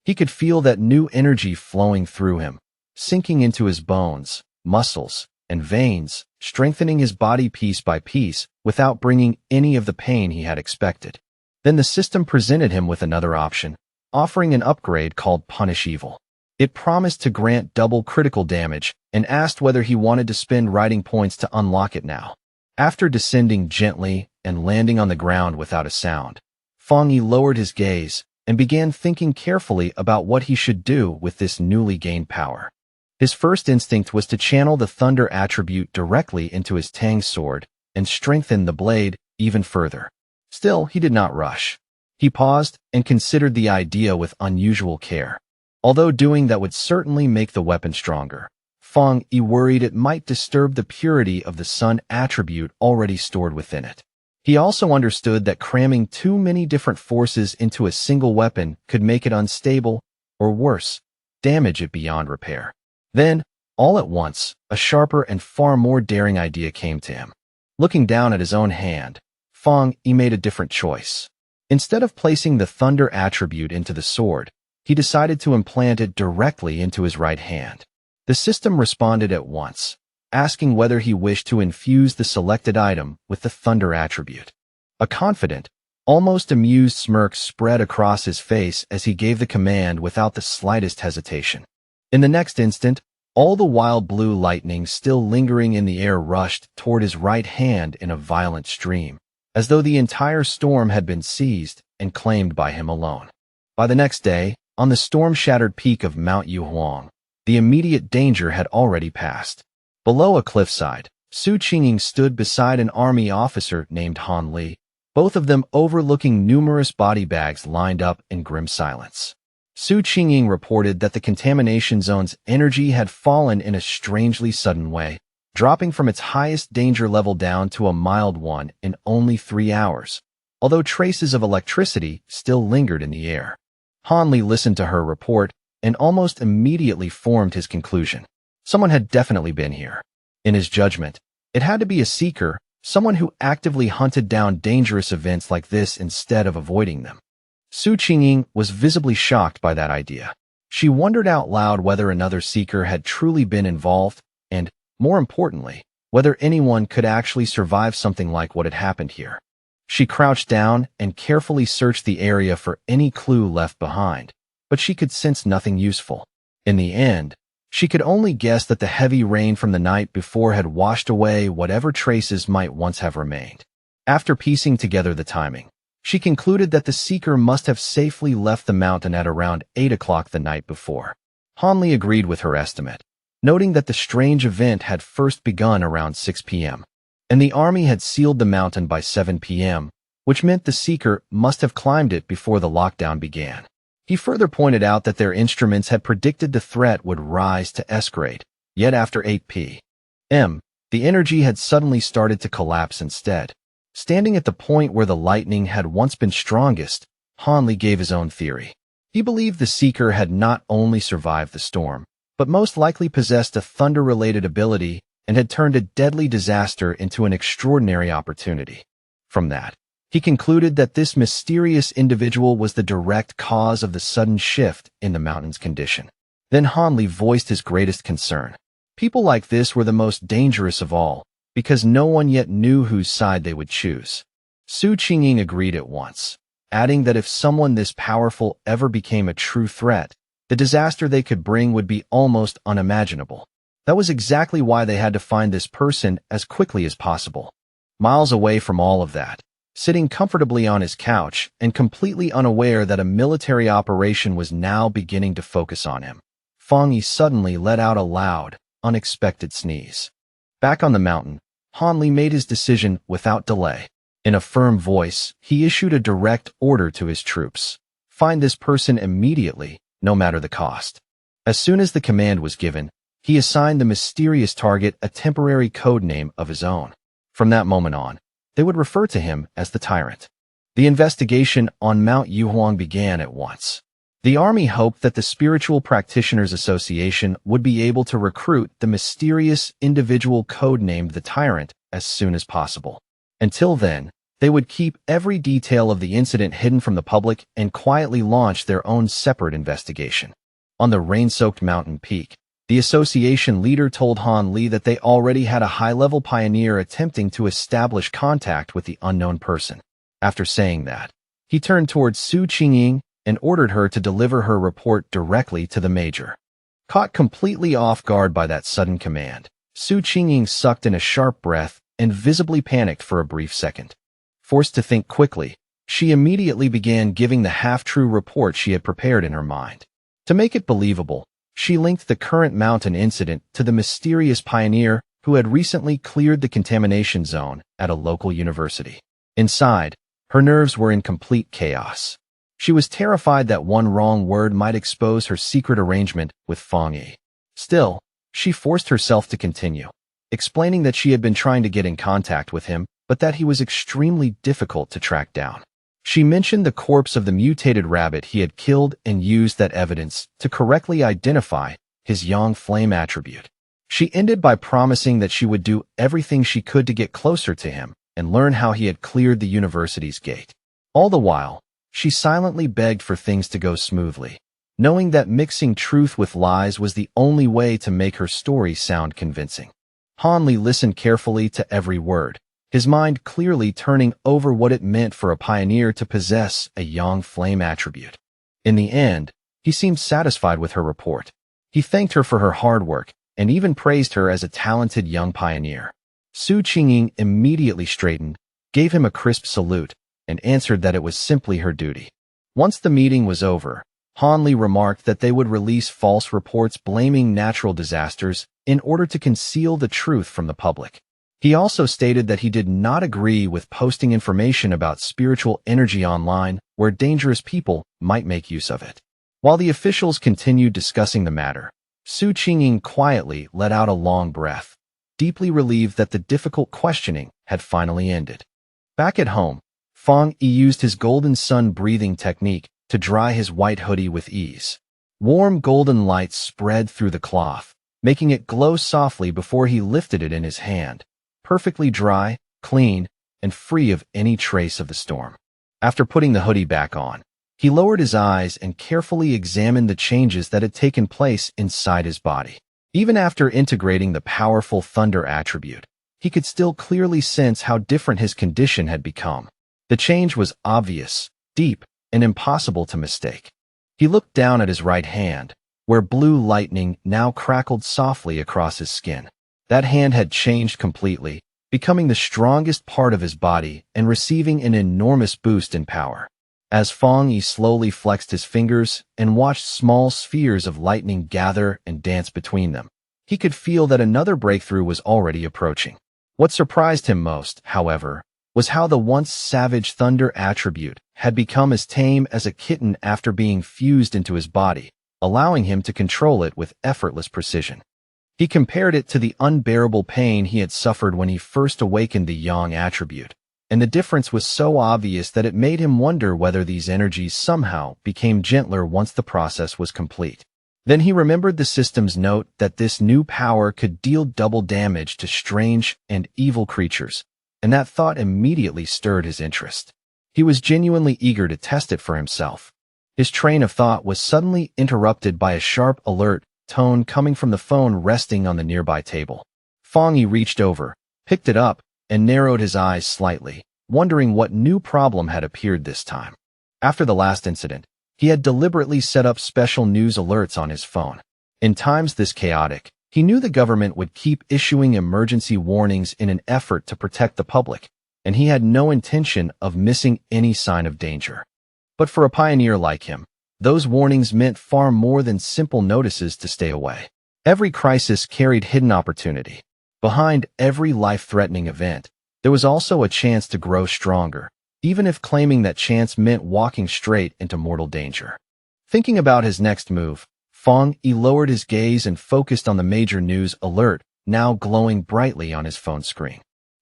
He could feel that new energy flowing through him, sinking into his bones, muscles, and veins, strengthening his body piece by piece without bringing any of the pain he had expected. Then the system presented him with another option, offering an upgrade called Punish Evil. It promised to grant double critical damage and asked whether he wanted to spend writing points to unlock it now. After descending gently and landing on the ground without a sound, Fang Yi lowered his gaze and began thinking carefully about what he should do with this newly gained power. His first instinct was to channel the thunder attribute directly into his Tang sword and strengthen the blade even further. Still, he did not rush. He paused and considered the idea with unusual care. Although doing that would certainly make the weapon stronger, Fang Yi worried it might disturb the purity of the sun attribute already stored within it. He also understood that cramming too many different forces into a single weapon could make it unstable, or worse, damage it beyond repair. Then, all at once, a sharper and far more daring idea came to him. Looking down at his own hand, Fang Yi made a different choice. Instead of placing the thunder attribute into the sword, he decided to implant it directly into his right hand. The system responded at once, asking whether he wished to infuse the selected item with the thunder attribute. A confident, almost amused smirk spread across his face as he gave the command without the slightest hesitation. In the next instant, all the wild blue lightning still lingering in the air rushed toward his right hand in a violent stream, as though the entire storm had been seized and claimed by him alone. By the next day, on the storm-shattered peak of Mount Yuhuang, the immediate danger had already passed. Below a cliffside, Su Qingying stood beside an army officer named Han Li, both of them overlooking numerous body bags lined up in grim silence. Su Qingying reported that the contamination zone's energy had fallen in a strangely sudden way, dropping from its highest danger level down to a mild one in only 3 hours, although traces of electricity still lingered in the air. Han Li listened to her report and almost immediately formed his conclusion. Someone had definitely been here. In his judgment, it had to be a seeker, someone who actively hunted down dangerous events like this instead of avoiding them. Su Qingying was visibly shocked by that idea. She wondered out loud whether another seeker had truly been involved and, more importantly, whether anyone could actually survive something like what had happened here. She crouched down and carefully searched the area for any clue left behind, but she could sense nothing useful. In the end, she could only guess that the heavy rain from the night before had washed away whatever traces might once have remained. After piecing together the timing, she concluded that the seeker must have safely left the mountain at around 8 o'clock the night before. Han Li agreed with her estimate, noting that the strange event had first begun around 6 p.m., and the army had sealed the mountain by 7 p.m., which meant the seeker must have climbed it before the lockdown began. He further pointed out that their instruments had predicted the threat would rise to escalate, yet after 8 p.m., the energy had suddenly started to collapse instead. Standing at the point where the lightning had once been strongest, Han Li gave his own theory. He believed the seeker had not only survived the storm, but most likely possessed a thunder-related ability and had turned a deadly disaster into an extraordinary opportunity. From that, he concluded that this mysterious individual was the direct cause of the sudden shift in the mountain's condition. Then Han Li voiced his greatest concern. People like this were the most dangerous of all, because no one yet knew whose side they would choose. Su Qingying agreed at once, adding that if someone this powerful ever became a true threat, the disaster they could bring would be almost unimaginable. That was exactly why they had to find this person as quickly as possible. Miles away from all of that, sitting comfortably on his couch and completely unaware that a military operation was now beginning to focus on him, Fang Yi suddenly let out a loud, unexpected sneeze. Back on the mountain, Han Li made his decision without delay. In a firm voice, he issued a direct order to his troops. Find this person immediately, no matter the cost. As soon as the command was given, he assigned the mysterious target a temporary code name of his own. From that moment on, they would refer to him as the Tyrant. The investigation on Mount Yuhuang began at once. The army hoped that the Spiritual Practitioners Association would be able to recruit the mysterious individual codenamed the Tyrant as soon as possible. Until then, they would keep every detail of the incident hidden from the public and quietly launch their own separate investigation. On the rain-soaked mountain peak, the association leader told Han Li that they already had a high-level pioneer attempting to establish contact with the unknown person. After saying that, he turned towards Su Qingying and ordered her to deliver her report directly to the major. Caught completely off guard by that sudden command, Su Qingying sucked in a sharp breath and visibly panicked for a brief second. Forced to think quickly, she immediately began giving the half-true report she had prepared in her mind. To make it believable, she linked the current mountain incident to the mysterious pioneer who had recently cleared the contamination zone at a local university. Inside, her nerves were in complete chaos. She was terrified that one wrong word might expose her secret arrangement with Fang Yi. Still, she forced herself to continue, explaining that she had been trying to get in contact with him, but that he was extremely difficult to track down. She mentioned the corpse of the mutated rabbit he had killed and used that evidence to correctly identify his yang flame attribute. She ended by promising that she would do everything she could to get closer to him and learn how he had cleared the university's gate. All the while, she silently begged for things to go smoothly, knowing that mixing truth with lies was the only way to make her story sound convincing. Han Li listened carefully to every word, his mind clearly turning over what it meant for a pioneer to possess a yang flame attribute. In the end, he seemed satisfied with her report. He thanked her for her hard work and even praised her as a talented young pioneer. Su Qingying immediately straightened, gave him a crisp salute, and answered that it was simply her duty. Once the meeting was over, Han Li remarked that they would release false reports blaming natural disasters in order to conceal the truth from the public. He also stated that he did not agree with posting information about spiritual energy online where dangerous people might make use of it. While the officials continued discussing the matter, Su Qingying quietly let out a long breath, deeply relieved that the difficult questioning had finally ended. Back at home, Fang Yi used his golden sun breathing technique to dry his white hoodie with ease. Warm golden light spread through the cloth, making it glow softly before he lifted it in his hand, perfectly dry, clean, and free of any trace of the storm. After putting the hoodie back on, he lowered his eyes and carefully examined the changes that had taken place inside his body. Even after integrating the powerful thunder attribute, he could still clearly sense how different his condition had become. The change was obvious, deep, and impossible to mistake. He looked down at his right hand, where blue lightning now crackled softly across his skin. That hand had changed completely, becoming the strongest part of his body and receiving an enormous boost in power. As Fang Yi slowly flexed his fingers and watched small spheres of lightning gather and dance between them, he could feel that another breakthrough was already approaching. What surprised him most, however, was how the once savage thunder attribute had become as tame as a kitten after being fused into his body, allowing him to control it with effortless precision. He compared it to the unbearable pain he had suffered when he first awakened the yang attribute, and the difference was so obvious that it made him wonder whether these energies somehow became gentler once the process was complete. Then he remembered the system's note that this new power could deal double damage to strange and evil creatures, and that thought immediately stirred his interest. He was genuinely eager to test it for himself. His train of thought was suddenly interrupted by a sharp, alert tone coming from the phone resting on the nearby table. Fang Yi reached over, picked it up, and narrowed his eyes slightly, wondering what new problem had appeared this time. After the last incident, he had deliberately set up special news alerts on his phone. In times this chaotic, he knew the government would keep issuing emergency warnings in an effort to protect the public, and he had no intention of missing any sign of danger. But for a pioneer like him, those warnings meant far more than simple notices to stay away. Every crisis carried hidden opportunity. Behind every life-threatening event, there was also a chance to grow stronger, even if claiming that chance meant walking straight into mortal danger. Thinking about his next move, Fang Yi lowered his gaze and focused on the major news alert, now glowing brightly on his phone screen.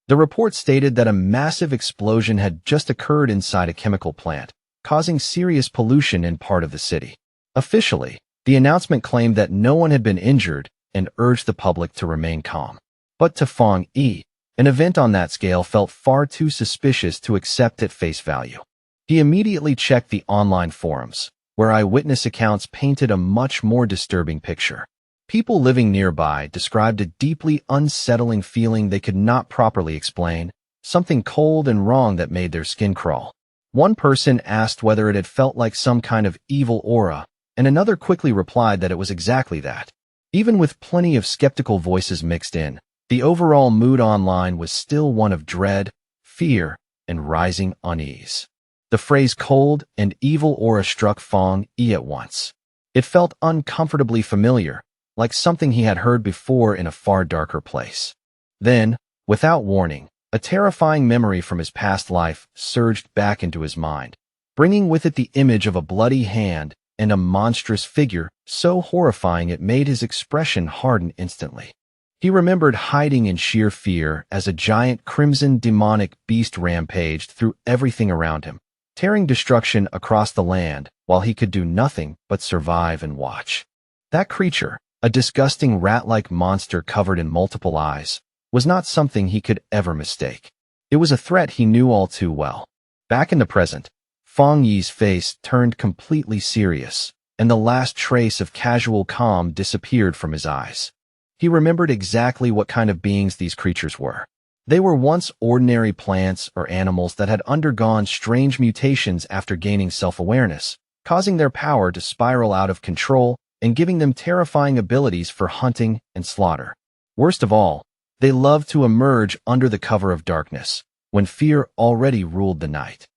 The report stated that a massive explosion had just occurred inside a chemical plant, causing serious pollution in part of the city. Officially, the announcement claimed that no one had been injured and urged the public to remain calm. But to Fang Yi, an event on that scale felt far too suspicious to accept at face value. He immediately checked the online forums, where eyewitness accounts painted a much more disturbing picture. People living nearby described a deeply unsettling feeling they could not properly explain, something cold and wrong that made their skin crawl. One person asked whether it had felt like some kind of evil aura, and another quickly replied that it was exactly that. Even with plenty of skeptical voices mixed in, the overall mood online was still one of dread, fear, and rising unease. The phrase cold and evil aura struck Fang Yi at once. It felt uncomfortably familiar, like something he had heard before in a far darker place. Then, without warning, a terrifying memory from his past life surged back into his mind, bringing with it the image of a bloody hand and a monstrous figure so horrifying it made his expression harden instantly. He remembered hiding in sheer fear as a giant crimson demonic beast rampaged through everything around him, tearing destruction across the land while he could do nothing but survive and watch. That creature, a disgusting rat-like monster covered in multiple eyes, was not something he could ever mistake. It was a threat he knew all too well. Back in the present, Fang Yi's face turned completely serious, and the last trace of casual calm disappeared from his eyes. He remembered exactly what kind of beings these creatures were. They were once ordinary plants or animals that had undergone strange mutations after gaining self-awareness, causing their power to spiral out of control and giving them terrifying abilities for hunting and slaughter. Worst of all, they loved to emerge under the cover of darkness, when fear already ruled the night.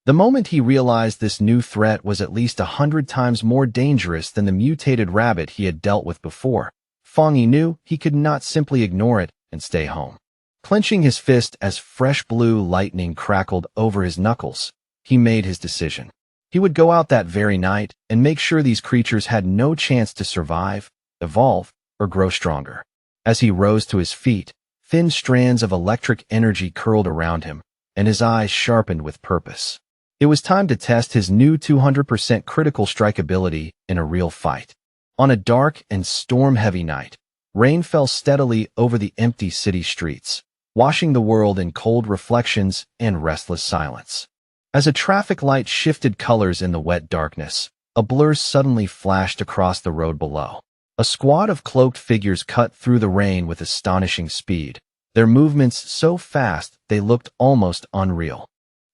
The moment he realized this new threat was at least 100 times more dangerous than the mutated rabbit he had dealt with before, Fang Yi knew he could not simply ignore it and stay home. Clenching his fist as fresh blue lightning crackled over his knuckles, he made his decision. He would go out that very night and make sure these creatures had no chance to survive, evolve, or grow stronger. As he rose to his feet, thin strands of electric energy curled around him, and his eyes sharpened with purpose. It was time to test his new 200% critical strike ability in a real fight. On a dark and storm-heavy night, rain fell steadily over the empty city streets, washing the world in cold reflections and restless silence. As a traffic light shifted colors in the wet darkness, a blur suddenly flashed across the road below. A squad of cloaked figures cut through the rain with astonishing speed, their movements so fast they looked almost unreal.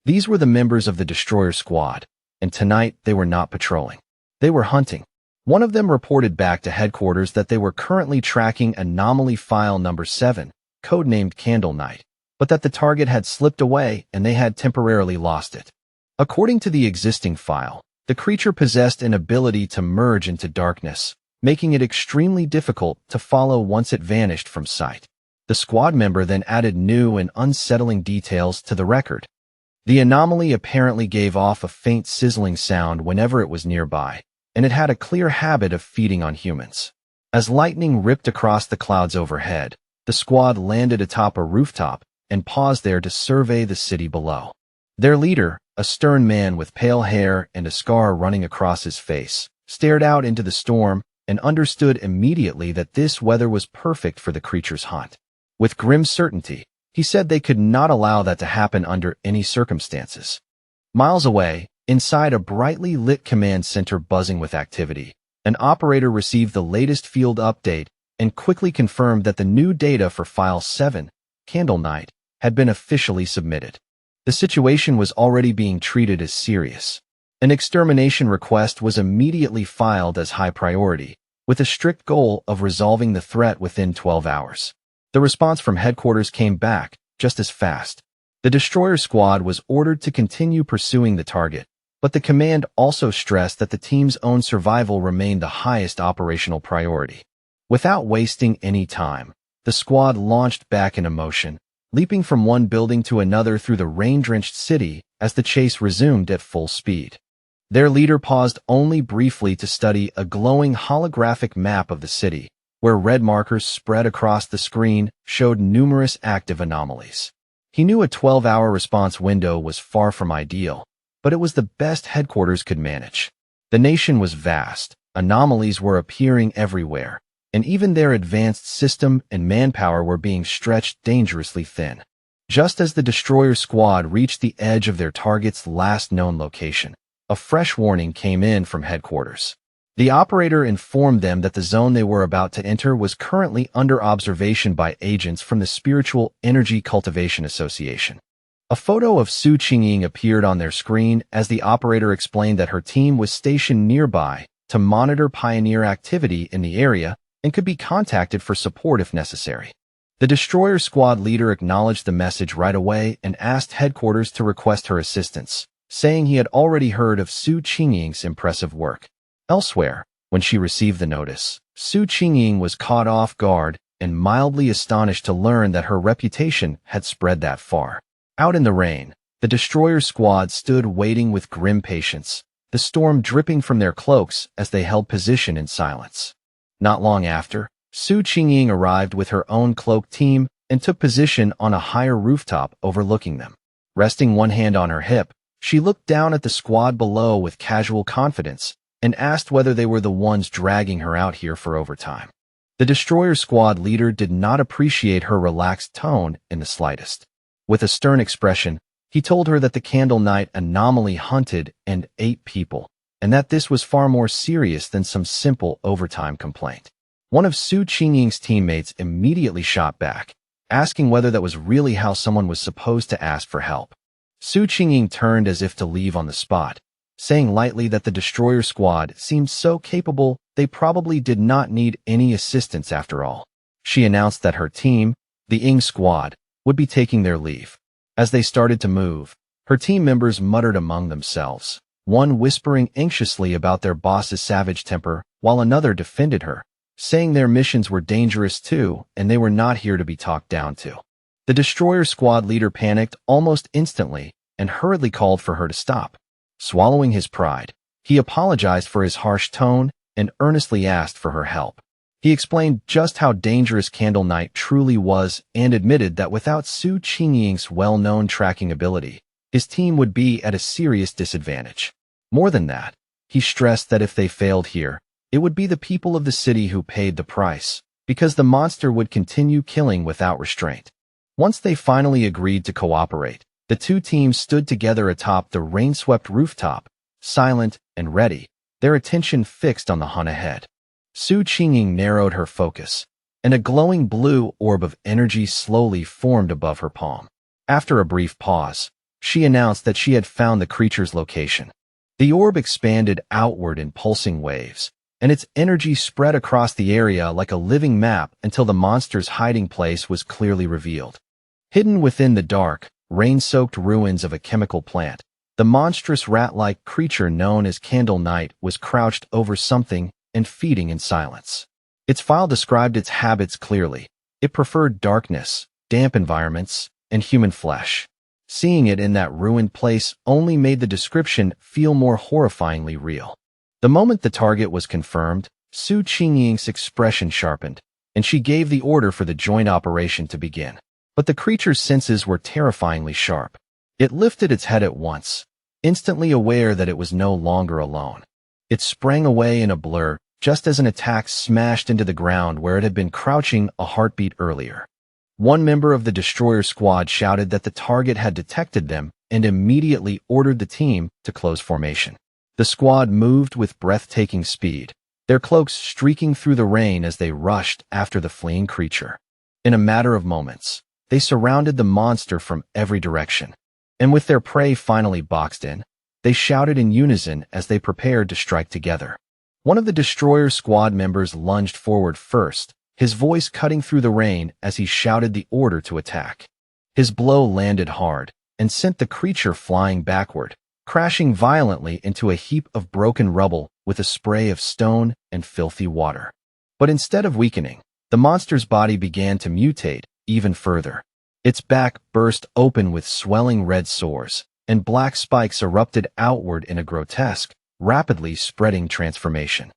These were the members of the Destroyer Squad, and tonight they were not patrolling. They were hunting. One of them reported back to headquarters that they were currently tracking Anomaly File Number 7, codenamed Candle Night, but that the target had slipped away and they had temporarily lost it. According to the existing file, the creature possessed an ability to merge into darkness, making it extremely difficult to follow once it vanished from sight. The squad member then added new and unsettling details to the record. The anomaly apparently gave off a faint sizzling sound whenever it was nearby, and it had a clear habit of feeding on humans. As lightning ripped across the clouds overhead, the squad landed atop a rooftop and paused there to survey the city below. Their leader, a stern man with pale hair and a scar running across his face, stared out into the storm and understood immediately that this weather was perfect for the creature's hunt. With grim certainty, he said they could not allow that to happen under any circumstances. Miles away, inside a brightly lit command center buzzing with activity, an operator received the latest field update and quickly confirmed that the new data for File 7, Candle Night, had been officially submitted. The situation was already being treated as serious. An extermination request was immediately filed as high priority, with a strict goal of resolving the threat within 12 hours. The response from headquarters came back just as fast. The Destroyer Squad was ordered to continue pursuing the target, but the command also stressed that the team's own survival remained the highest operational priority. Without wasting any time, the squad launched back into motion, leaping from one building to another through the rain-drenched city as the chase resumed at full speed. Their leader paused only briefly to study a glowing holographic map of the city, where red markers spread across the screen showed numerous active anomalies. He knew a 12-hour response window was far from ideal, but it was the best headquarters could manage. The nation was vast, anomalies were appearing everywhere, and even their advanced system and manpower were being stretched dangerously thin. Just as the Destroyer Squad reached the edge of their target's last known location, a fresh warning came in from headquarters. The operator informed them that the zone they were about to enter was currently under observation by agents from the Spiritual Energy Cultivation Association. A photo of Su Qingying appeared on their screen as the operator explained that her team was stationed nearby to monitor pioneer activity in the area and could be contacted for support if necessary. The Destroyer Squad leader acknowledged the message right away and asked headquarters to request her assistance, saying he had already heard of Su Qingying's impressive work. Elsewhere, when she received the notice, Su Qingying was caught off guard and mildly astonished to learn that her reputation had spread that far. Out in the rain, the Destroyer Squad stood waiting with grim patience, the storm dripping from their cloaks as they held position in silence. Not long after, Su Qingying arrived with her own cloaked team and took position on a higher rooftop overlooking them. Resting one hand on her hip, she looked down at the squad below with casual confidence and asked whether they were the ones dragging her out here for overtime. The Destroyer Squad leader did not appreciate her relaxed tone in the slightest. With a stern expression, he told her that the Candle Night anomaly hunted and ate people, and that this was far more serious than some simple overtime complaint. One of Su Qingying's teammates immediately shot back, asking whether that was really how someone was supposed to ask for help. Su Qingying turned as if to leave on the spot, saying lightly that the Destroyer Squad seemed so capable they probably did not need any assistance after all. She announced that her team, the Ing Squad, would be taking their leave. As they started to move, her team members muttered among themselves, one whispering anxiously about their boss's savage temper, while another defended her, saying their missions were dangerous too and they were not here to be talked down to. The destroyer squad leader panicked almost instantly and hurriedly called for her to stop. Swallowing his pride, he apologized for his harsh tone and earnestly asked for her help. He explained just how dangerous Candle Knight truly was and admitted that without Su Qingying's well-known tracking ability, his team would be at a serious disadvantage. More than that, he stressed that if they failed here, it would be the people of the city who paid the price, because the monster would continue killing without restraint. Once they finally agreed to cooperate, the two teams stood together atop the rain-swept rooftop, silent and ready, their attention fixed on the hunt ahead. Su Qingying narrowed her focus, and a glowing blue orb of energy slowly formed above her palm. After a brief pause, she announced that she had found the creature's location. The orb expanded outward in pulsing waves, and its energy spread across the area like a living map until the monster's hiding place was clearly revealed. Hidden within the dark, rain-soaked ruins of a chemical plant, the monstrous rat-like creature known as Candle Knight was crouched over something and feeding in silence. Its file described its habits clearly. It preferred darkness, damp environments, and human flesh. Seeing it in that ruined place only made the description feel more horrifyingly real. The moment the target was confirmed, Su Qingying's expression sharpened, and she gave the order for the joint operation to begin. But the creature's senses were terrifyingly sharp. It lifted its head at once, instantly aware that it was no longer alone. It sprang away in a blur, just as an attack smashed into the ground where it had been crouching a heartbeat earlier. One member of the destroyer squad shouted that the target had detected them and immediately ordered the team to close formation. The squad moved with breathtaking speed, their cloaks streaking through the rain as they rushed after the fleeing creature. In a matter of moments, they surrounded the monster from every direction, and with their prey finally boxed in, they shouted in unison as they prepared to strike together. One of the destroyer squad members lunged forward first, his voice cutting through the rain as he shouted the order to attack. His blow landed hard and sent the creature flying backward, crashing violently into a heap of broken rubble with a spray of stone and filthy water. But instead of weakening, the monster's body began to mutate even further. Its back burst open with swelling red sores, and black spikes erupted outward in a grotesque, rapidly spreading transformation.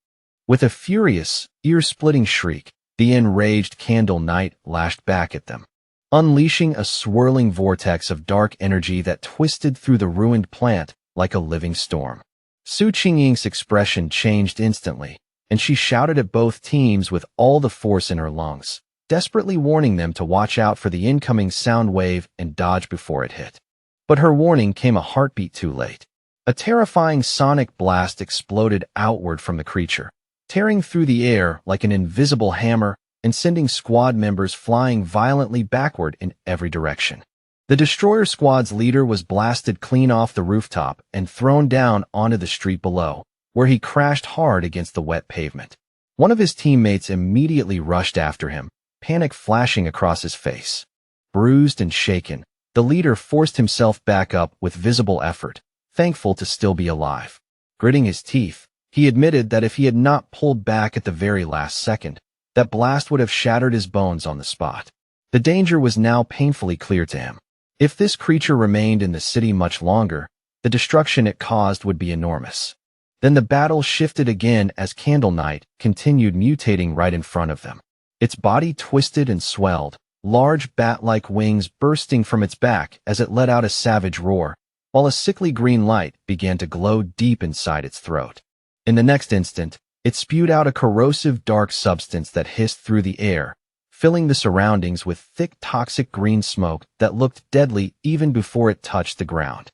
With a furious, ear-splitting shriek, the enraged Candle Knight lashed back at them, unleashing a swirling vortex of dark energy that twisted through the ruined plant like a living storm. Su Qingying's expression changed instantly, and she shouted at both teams with all the force in her lungs, desperately warning them to watch out for the incoming sound wave and dodge before it hit. But her warning came a heartbeat too late. A terrifying sonic blast exploded outward from the creature, tearing through the air like an invisible hammer and sending squad members flying violently backward in every direction. The destroyer squad's leader was blasted clean off the rooftop and thrown down onto the street below, where he crashed hard against the wet pavement. One of his teammates immediately rushed after him, panic flashing across his face. Bruised and shaken, the leader forced himself back up with visible effort, thankful to still be alive. Gritting his teeth, he admitted that if he had not pulled back at the very last second, that blast would have shattered his bones on the spot. The danger was now painfully clear to him. If this creature remained in the city much longer, the destruction it caused would be enormous. Then the battle shifted again as Candle Knight continued mutating right in front of them. Its body twisted and swelled, large bat-like wings bursting from its back as it let out a savage roar, while a sickly green light began to glow deep inside its throat. In the next instant, it spewed out a corrosive dark substance that hissed through the air, filling the surroundings with thick toxic green smoke that looked deadly even before it touched the ground.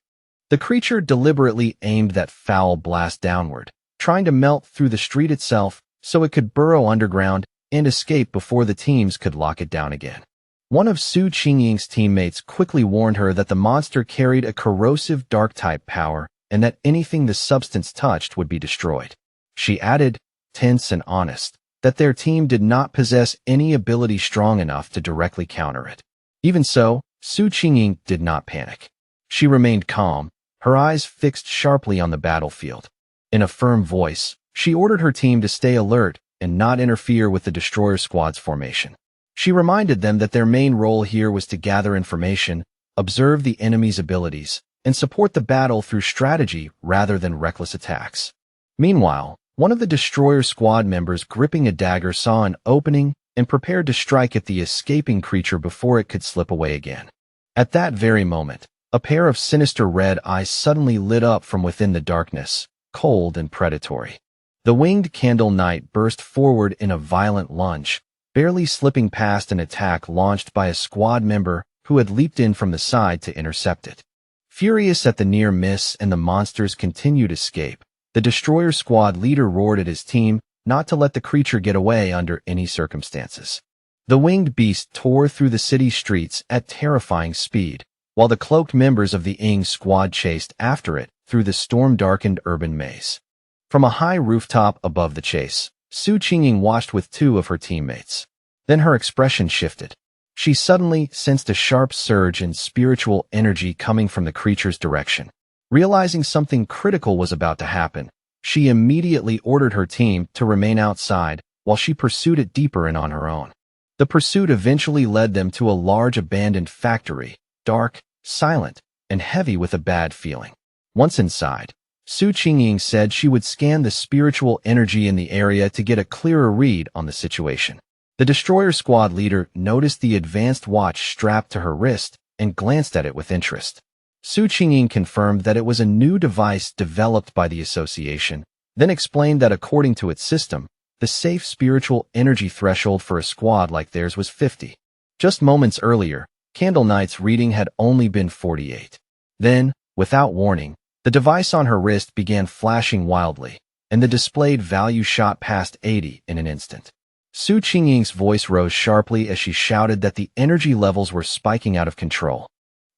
The creature deliberately aimed that foul blast downward, trying to melt through the street itself so it could burrow underground and escape before the teams could lock it down again. One of Su Qingying's teammates quickly warned her that the monster carried a corrosive dark-type power and that anything the substance touched would be destroyed. She added, tense and honest, that their team did not possess any ability strong enough to directly counter it. Even so, Su Qingying did not panic. She remained calm, her eyes fixed sharply on the battlefield. In a firm voice, she ordered her team to stay alert and not interfere with the destroyer squad's formation. She reminded them that their main role here was to gather information, observe the enemy's abilities, and support the battle through strategy rather than reckless attacks. Meanwhile, one of the destroyer squad members gripping a dagger saw an opening and prepared to strike at the escaping creature before it could slip away again. At that very moment, a pair of sinister red eyes suddenly lit up from within the darkness, cold and predatory. The winged candle knight burst forward in a violent lunge, barely slipping past an attack launched by a squad member who had leaped in from the side to intercept it. Furious at the near miss and the monster's continued escape, the destroyer squad leader roared at his team not to let the creature get away under any circumstances. The winged beast tore through the city streets at terrifying speed, while the cloaked members of the Ing squad chased after it through the storm-darkened urban maze. From a high rooftop above the chase, Su Qingying watched with two of her teammates. Then her expression shifted. She suddenly sensed a sharp surge in spiritual energy coming from the creature's direction. Realizing something critical was about to happen, she immediately ordered her team to remain outside while she pursued it deeper and on her own. The pursuit eventually led them to a large abandoned factory, dark, silent, and heavy with a bad feeling. Once inside, Su Qingying said she would scan the spiritual energy in the area to get a clearer read on the situation. The destroyer squad leader noticed the advanced watch strapped to her wrist and glanced at it with interest. Su Qingying confirmed that it was a new device developed by the association, then explained that according to its system, the safe spiritual energy threshold for a squad like theirs was 50. Just moments earlier, Candle Knight's reading had only been 48. Then, without warning, the device on her wrist began flashing wildly, and the displayed value shot past 80 in an instant. Su Qingying's voice rose sharply as she shouted that the energy levels were spiking out of control.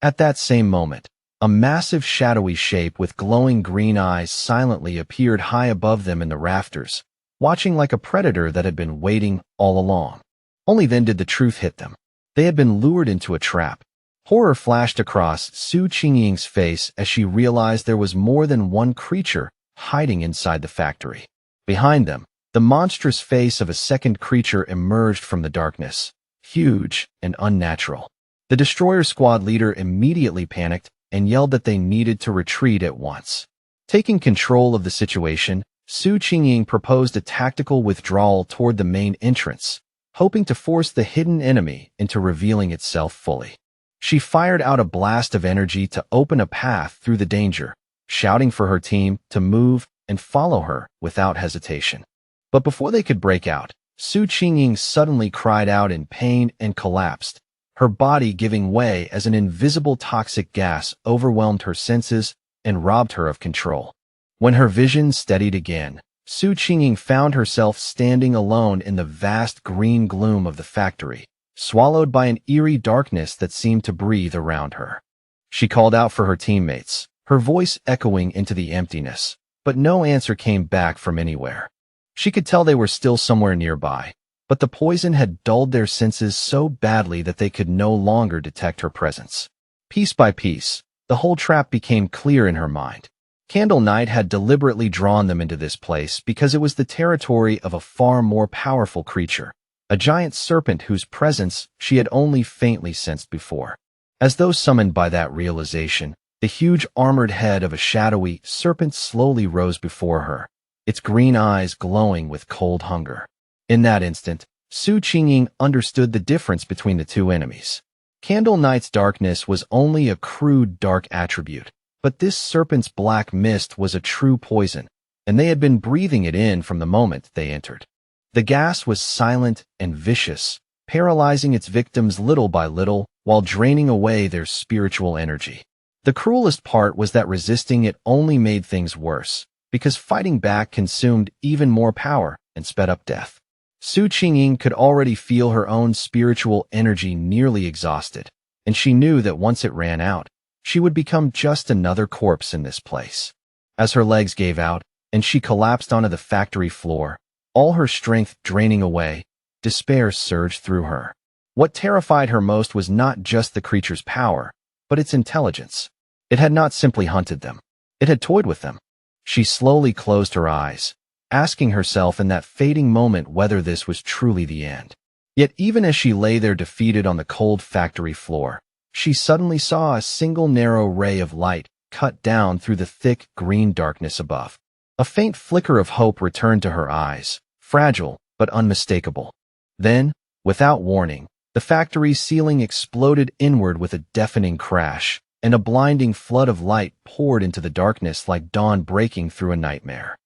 At that same moment, a massive shadowy shape with glowing green eyes silently appeared high above them in the rafters, watching like a predator that had been waiting all along. Only then did the truth hit them. They had been lured into a trap. Horror flashed across Su Qingying's face as she realized there was more than one creature hiding inside the factory. Behind them, the monstrous face of a second creature emerged from the darkness, huge and unnatural. The destroyer squad leader immediately panicked and yelled that they needed to retreat at once. Taking control of the situation, Su Qingying proposed a tactical withdrawal toward the main entrance, hoping to force the hidden enemy into revealing itself fully. She fired out a blast of energy to open a path through the danger, shouting for her team to move and follow her without hesitation. But before they could break out, Su Qingying suddenly cried out in pain and collapsed, her body giving way as an invisible toxic gas overwhelmed her senses and robbed her of control. When her vision steadied again, Su Qingying found herself standing alone in the vast green gloom of the factory, swallowed by an eerie darkness that seemed to breathe around her. She called out for her teammates, her voice echoing into the emptiness, but no answer came back from anywhere. She could tell they were still somewhere nearby, but the poison had dulled their senses so badly that they could no longer detect her presence. Piece by piece, the whole trap became clear in her mind. Candle Knight had deliberately drawn them into this place because it was the territory of a far more powerful creature, a giant serpent whose presence she had only faintly sensed before. As though summoned by that realization, the huge armored head of a shadowy serpent slowly rose before her, its green eyes glowing with cold hunger. In that instant, Su Qingying understood the difference between the two enemies. Candle Knight's darkness was only a crude dark attribute, but this serpent's black mist was a true poison, and they had been breathing it in from the moment they entered. The gas was silent and vicious, paralyzing its victims little by little while draining away their spiritual energy. The cruelest part was that resisting it only made things worse, because fighting back consumed even more power and sped up death. Su Qingying could already feel her own spiritual energy nearly exhausted, and she knew that once it ran out, she would become just another corpse in this place. As her legs gave out and she collapsed onto the factory floor, all her strength draining away, despair surged through her. What terrified her most was not just the creature's power, but its intelligence. It had not simply hunted them. It had toyed with them. She slowly closed her eyes, asking herself in that fading moment whether this was truly the end. Yet even as she lay there defeated on the cold factory floor, she suddenly saw a single narrow ray of light cut down through the thick green darkness above. A faint flicker of hope returned to her eyes, fragile but unmistakable. Then, without warning, the factory's ceiling exploded inward with a deafening crash, and a blinding flood of light poured into the darkness like dawn breaking through a nightmare.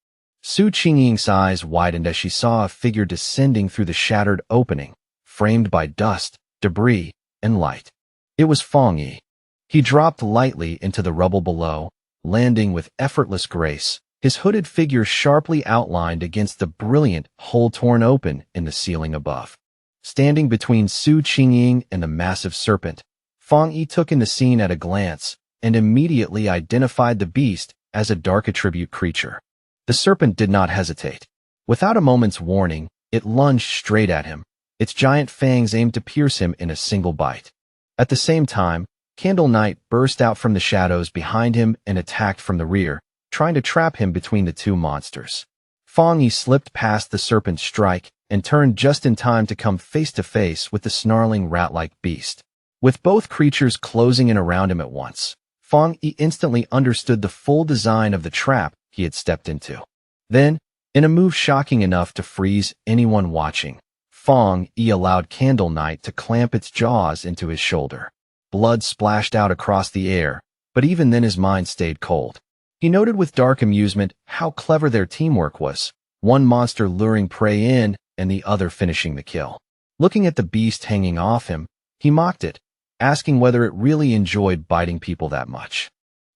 Su Qingying's eyes widened as she saw a figure descending through the shattered opening, framed by dust, debris, and light. It was Fong Yi. He dropped lightly into the rubble below, landing with effortless grace, his hooded figure sharply outlined against the brilliant hole torn open in the ceiling above. Standing between Su Qingying and the massive serpent, Fong Yi took in the scene at a glance and immediately identified the beast as a dark attribute creature. The serpent did not hesitate. Without a moment's warning, it lunged straight at him, its giant fangs aimed to pierce him in a single bite. At the same time, Candle Knight burst out from the shadows behind him and attacked from the rear, trying to trap him between the two monsters. Fong Yi slipped past the serpent's strike and turned just in time to come face to face with the snarling rat-like beast. With both creatures closing in around him at once, Fong Yi instantly understood the full design of the trap he had stepped into. Then, in a move shocking enough to freeze anyone watching, Fong Yi allowed Candle Knight to clamp its jaws into his shoulder. Blood splashed out across the air, but even then his mind stayed cold. He noted with dark amusement how clever their teamwork was, one monster luring prey in and the other finishing the kill. Looking at the beast hanging off him, he mocked it, asking whether it really enjoyed biting people that much.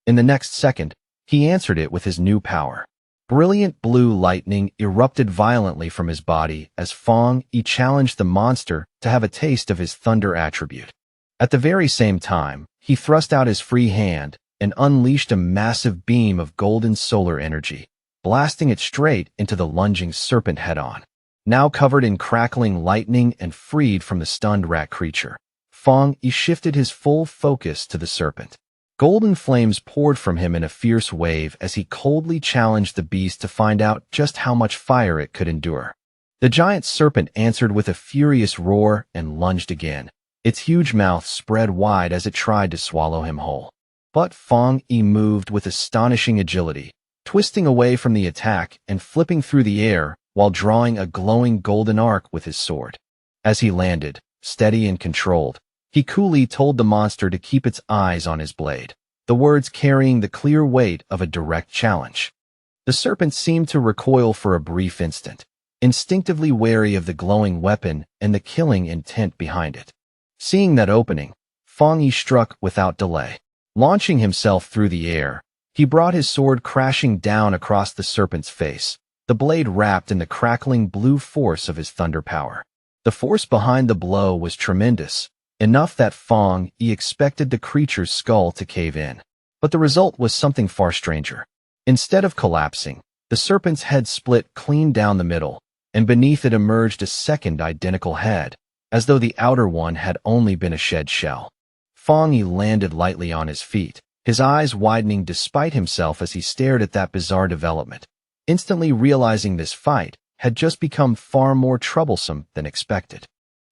In the next second, he answered it with his new power. Brilliant blue lightning erupted violently from his body as Fong Yi challenged the monster to have a taste of his thunder attribute. At the very same time, he thrust out his free hand and unleashed a massive beam of golden solar energy, blasting it straight into the lunging serpent head-on. Now covered in crackling lightning and freed from the stunned rat creature, Fong Yi shifted his full focus to the serpent. Golden flames poured from him in a fierce wave as he coldly challenged the beast to find out just how much fire it could endure. The giant serpent answered with a furious roar and lunged again, its huge mouth spread wide as it tried to swallow him whole. But Fong Yi moved with astonishing agility, twisting away from the attack and flipping through the air while drawing a glowing golden arc with his sword. As he landed, steady and controlled, he coolly told the monster to keep its eyes on his blade, the words carrying the clear weight of a direct challenge. The serpent seemed to recoil for a brief instant, instinctively wary of the glowing weapon and the killing intent behind it. Seeing that opening, Fong Yi struck without delay. Launching himself through the air, he brought his sword crashing down across the serpent's face, the blade wrapped in the crackling blue force of his thunder power. The force behind the blow was tremendous, enough that Fong Yi expected the creature's skull to cave in. But the result was something far stranger. Instead of collapsing, the serpent's head split clean down the middle, and beneath it emerged a second identical head, as though the outer one had only been a shed shell. Fong Yi landed lightly on his feet, his eyes widening despite himself as he stared at that bizarre development, instantly realizing this fight had just become far more troublesome than expected.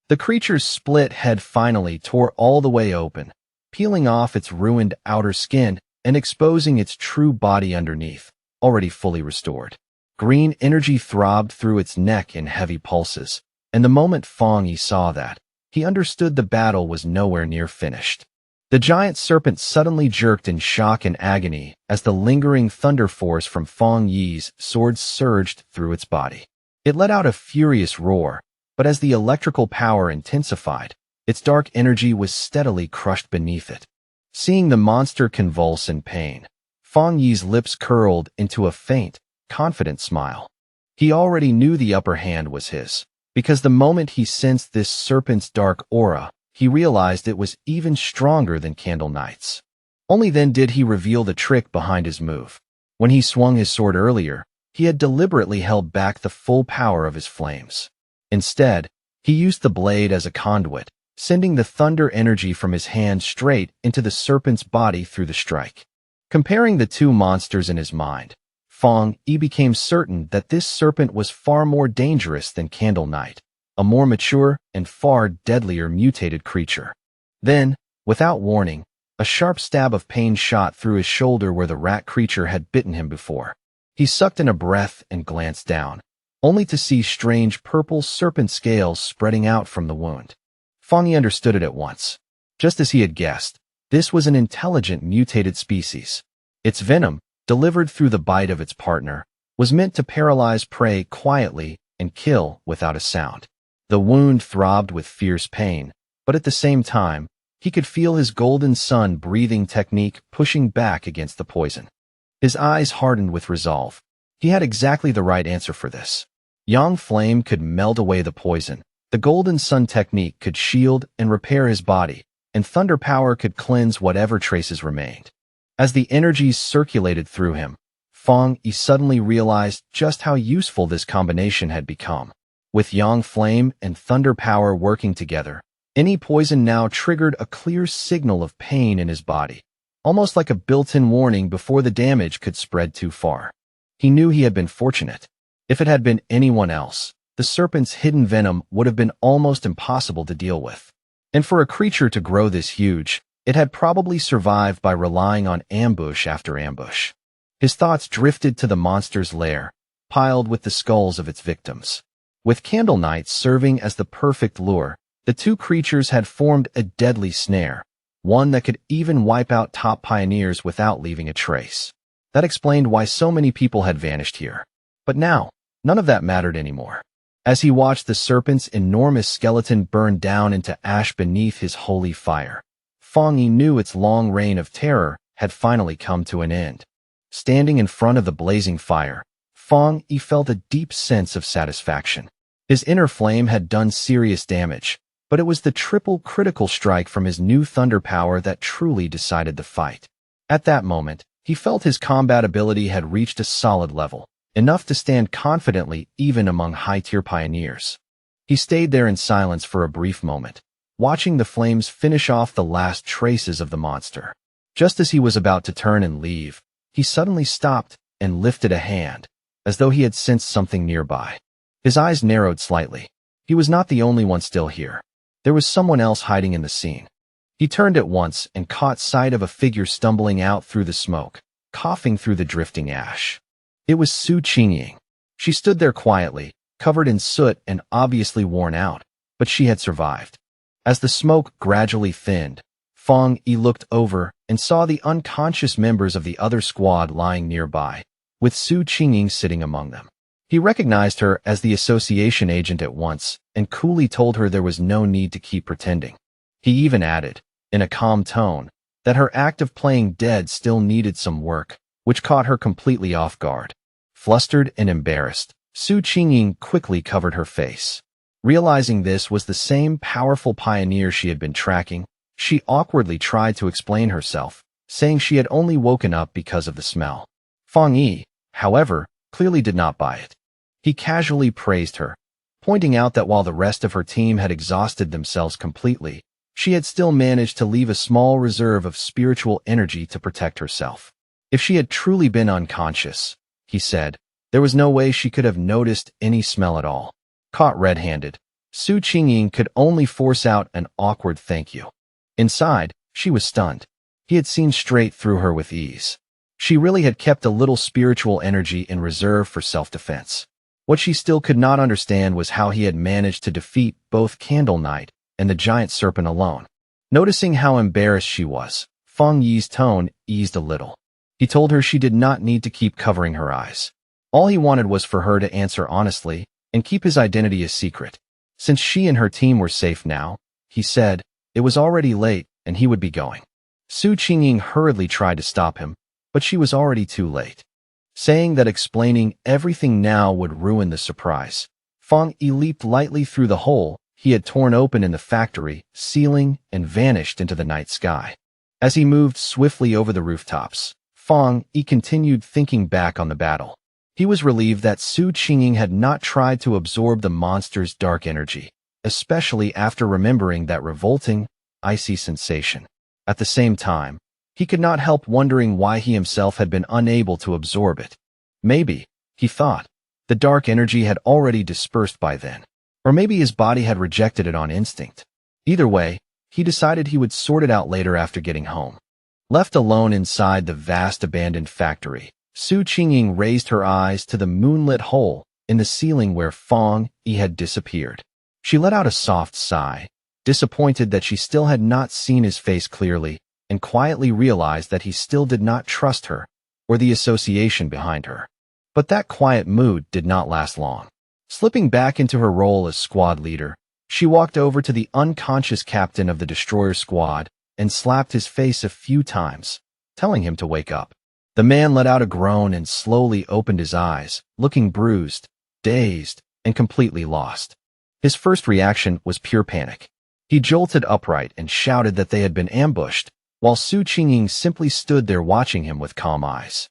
The creature's split head finally tore all the way open, peeling off its ruined outer skin and exposing its true body underneath, already fully restored. Green energy throbbed through its neck in heavy pulses, and the moment Fong Yi saw that, he understood the battle was nowhere near finished. The giant serpent suddenly jerked in shock and agony as the lingering thunder force from Fong Yi's sword surged through its body. It let out a furious roar, but as the electrical power intensified, its dark energy was steadily crushed beneath it. Seeing the monster convulse in pain, Fong Yi's lips curled into a faint, confident smile. He already knew the upper hand was his, because the moment he sensed this serpent's dark aura, he realized it was even stronger than Candle Knight's. Only then did he reveal the trick behind his move. When he swung his sword earlier, he had deliberately held back the full power of his flames. Instead, he used the blade as a conduit, sending the thunder energy from his hand straight into the serpent's body through the strike. Comparing the two monsters in his mind, Fong Yi became certain that this serpent was far more dangerous than Candle Knight, a more mature and far deadlier mutated creature. Then, without warning, a sharp stab of pain shot through his shoulder where the rat creature had bitten him before. He sucked in a breath and glanced down, only to see strange purple serpent scales spreading out from the wound. Fang Yi understood it at once. Just as he had guessed, this was an intelligent mutated species. Its venom, delivered through the bite of its partner, was meant to paralyze prey quietly and kill without a sound. The wound throbbed with fierce pain, but at the same time, he could feel his golden sun breathing technique pushing back against the poison. His eyes hardened with resolve. He had exactly the right answer for this. Yang Flame could melt away the poison, the golden sun technique could shield and repair his body, and thunder power could cleanse whatever traces remained. As the energies circulated through him, Fang Yi suddenly realized just how useful this combination had become. With Yang Flame and thunder power working together, any poison now triggered a clear signal of pain in his body, almost like a built-in warning before the damage could spread too far. He knew he had been fortunate. If it had been anyone else, the serpent's hidden venom would have been almost impossible to deal with. And for a creature to grow this huge, it had probably survived by relying on ambush after ambush. His thoughts drifted to the monster's lair, piled with the skulls of its victims. With Candle Knight serving as the perfect lure, the two creatures had formed a deadly snare, one that could even wipe out top pioneers without leaving a trace. That explained why so many people had vanished here. But now, none of that mattered anymore. As he watched the serpent's enormous skeleton burn down into ash beneath his holy fire, Fang Yi knew its long reign of terror had finally come to an end. Standing in front of the blazing fire, Fang Yi felt a deep sense of satisfaction. His inner flame had done serious damage, but it was the triple critical strike from his new thunder power that truly decided the fight. At that moment, he felt his combat ability had reached a solid level, enough to stand confidently even among high-tier pioneers. He stayed there in silence for a brief moment, watching the flames finish off the last traces of the monster. Just as he was about to turn and leave, he suddenly stopped and lifted a hand, as though he had sensed something nearby. His eyes narrowed slightly. He was not the only one still here. There was someone else hiding in the scene. He turned at once and caught sight of a figure stumbling out through the smoke, coughing through the drifting ash. It was Su Qingying. She stood there quietly, covered in soot and obviously worn out, but she had survived. As the smoke gradually thinned, Fang Yi looked over and saw the unconscious members of the other squad lying nearby, with Su Qingying sitting among them. He recognized her as the association agent at once and coolly told her there was no need to keep pretending. He even added, in a calm tone, that her act of playing dead still needed some work, which caught her completely off guard. Flustered and embarrassed, Su Qingying quickly covered her face. Realizing this was the same powerful pioneer she had been tracking, she awkwardly tried to explain herself, saying she had only woken up because of the smell. Fang Yi, however, clearly did not buy it. He casually praised her, pointing out that while the rest of her team had exhausted themselves completely, she had still managed to leave a small reserve of spiritual energy to protect herself. If she had truly been unconscious, he said, there was no way she could have noticed any smell at all. Caught red-handed, Su Qingying could only force out an awkward thank you. Inside, she was stunned. He had seen straight through her with ease. She really had kept a little spiritual energy in reserve for self-defense. What she still could not understand was how he had managed to defeat both Candle Knight and the giant serpent alone. Noticing how embarrassed she was, Fang Yi's tone eased a little. He told her she did not need to keep covering her eyes. All he wanted was for her to answer honestly and keep his identity a secret. Since she and her team were safe now, he said, it was already late and he would be going. Su Qingying hurriedly tried to stop him, but she was already too late. Saying that explaining everything now would ruin the surprise, Fang Yi leaped lightly through the hole he had torn open in the factory ceiling and vanished into the night sky. As he moved swiftly over the rooftops, Fang Yi continued thinking back on the battle. He was relieved that Su Qingying had not tried to absorb the monster's dark energy, especially after remembering that revolting, icy sensation. At the same time, he could not help wondering why he himself had been unable to absorb it. Maybe, he thought, the dark energy had already dispersed by then. Or maybe his body had rejected it on instinct. Either way, he decided he would sort it out later after getting home. Left alone inside the vast abandoned factory, Su Qingying raised her eyes to the moonlit hole in the ceiling where Fong Yi had disappeared. She let out a soft sigh, disappointed that she still had not seen his face clearly, and quietly realized that he still did not trust her or the association behind her. But that quiet mood did not last long. Slipping back into her role as squad leader, she walked over to the unconscious captain of the destroyer squad and slapped his face a few times, telling him to wake up. The man let out a groan and slowly opened his eyes, looking bruised, dazed, and completely lost. His first reaction was pure panic. He jolted upright and shouted that they had been ambushed, while Su Qingying simply stood there watching him with calm eyes.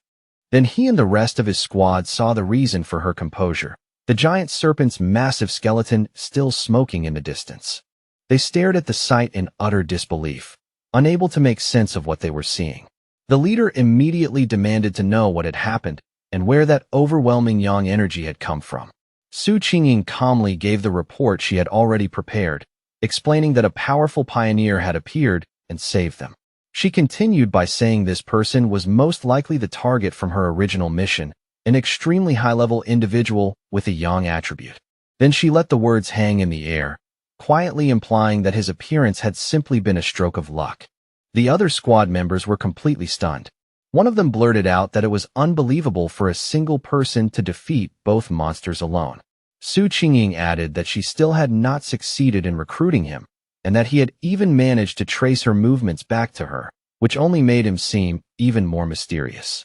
Then he and the rest of his squad saw the reason for her composure, the giant serpent's massive skeleton still smoking in the distance. They stared at the sight in utter disbelief, unable to make sense of what they were seeing. The leader immediately demanded to know what had happened and where that overwhelming yang energy had come from. Su Qingying calmly gave the report she had already prepared, explaining that a powerful pioneer had appeared and saved them. She continued by saying this person was most likely the target from her original mission, an extremely high-level individual with a yang attribute. Then she let the words hang in the air, quietly implying that his appearance had simply been a stroke of luck. The other squad members were completely stunned. One of them blurted out that it was unbelievable for a single person to defeat both monsters alone. Su Qingying added that she still had not succeeded in recruiting him, and that he had even managed to trace her movements back to her, which only made him seem even more mysterious.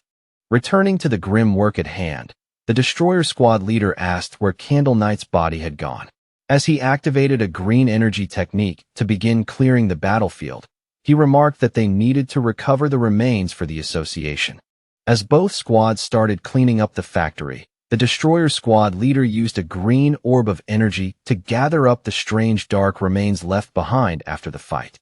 Returning to the grim work at hand, the destroyer squad leader asked where Candle Knight's body had gone. As he activated a green energy technique to begin clearing the battlefield, he remarked that they needed to recover the remains for the association. As both squads started cleaning up the factory, the destroyer squad leader used a green orb of energy to gather up the strange dark remains left behind after the fight.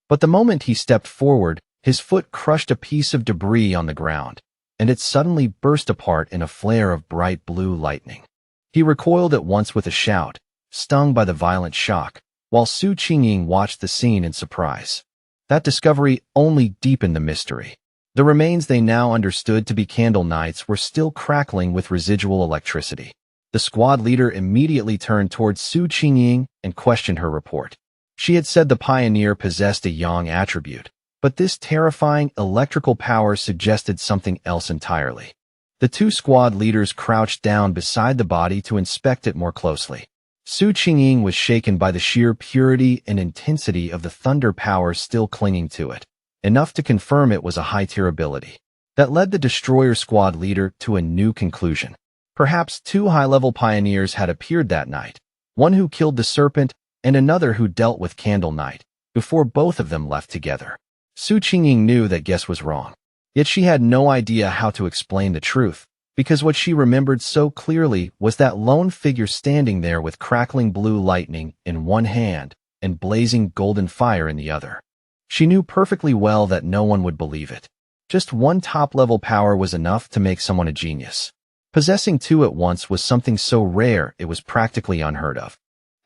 But the moment he stepped forward, his foot crushed a piece of debris on the ground, and it suddenly burst apart in a flare of bright blue lightning. He recoiled at once with a shout, stung by the violent shock, while Su Qingying watched the scene in surprise. That discovery only deepened the mystery. The remains they now understood to be Candle Knights were still crackling with residual electricity. The squad leader immediately turned towards Su Qingying and questioned her report. She had said the pioneer possessed a yang attribute, but this terrifying electrical power suggested something else entirely. The two squad leaders crouched down beside the body to inspect it more closely. Su Qingying was shaken by the sheer purity and intensity of the thunder power still clinging to it, enough to confirm it was a high-tier ability. That led the destroyer squad leader to a new conclusion. Perhaps two high-level pioneers had appeared that night, one who killed the serpent and another who dealt with Candle Knight, before both of them left together. Su Qingying knew that guess was wrong, yet she had no idea how to explain the truth, because what she remembered so clearly was that lone figure standing there with crackling blue lightning in one hand and blazing golden fire in the other. She knew perfectly well that no one would believe it. Just one top-level power was enough to make someone a genius. Possessing two at once was something so rare it was practically unheard of.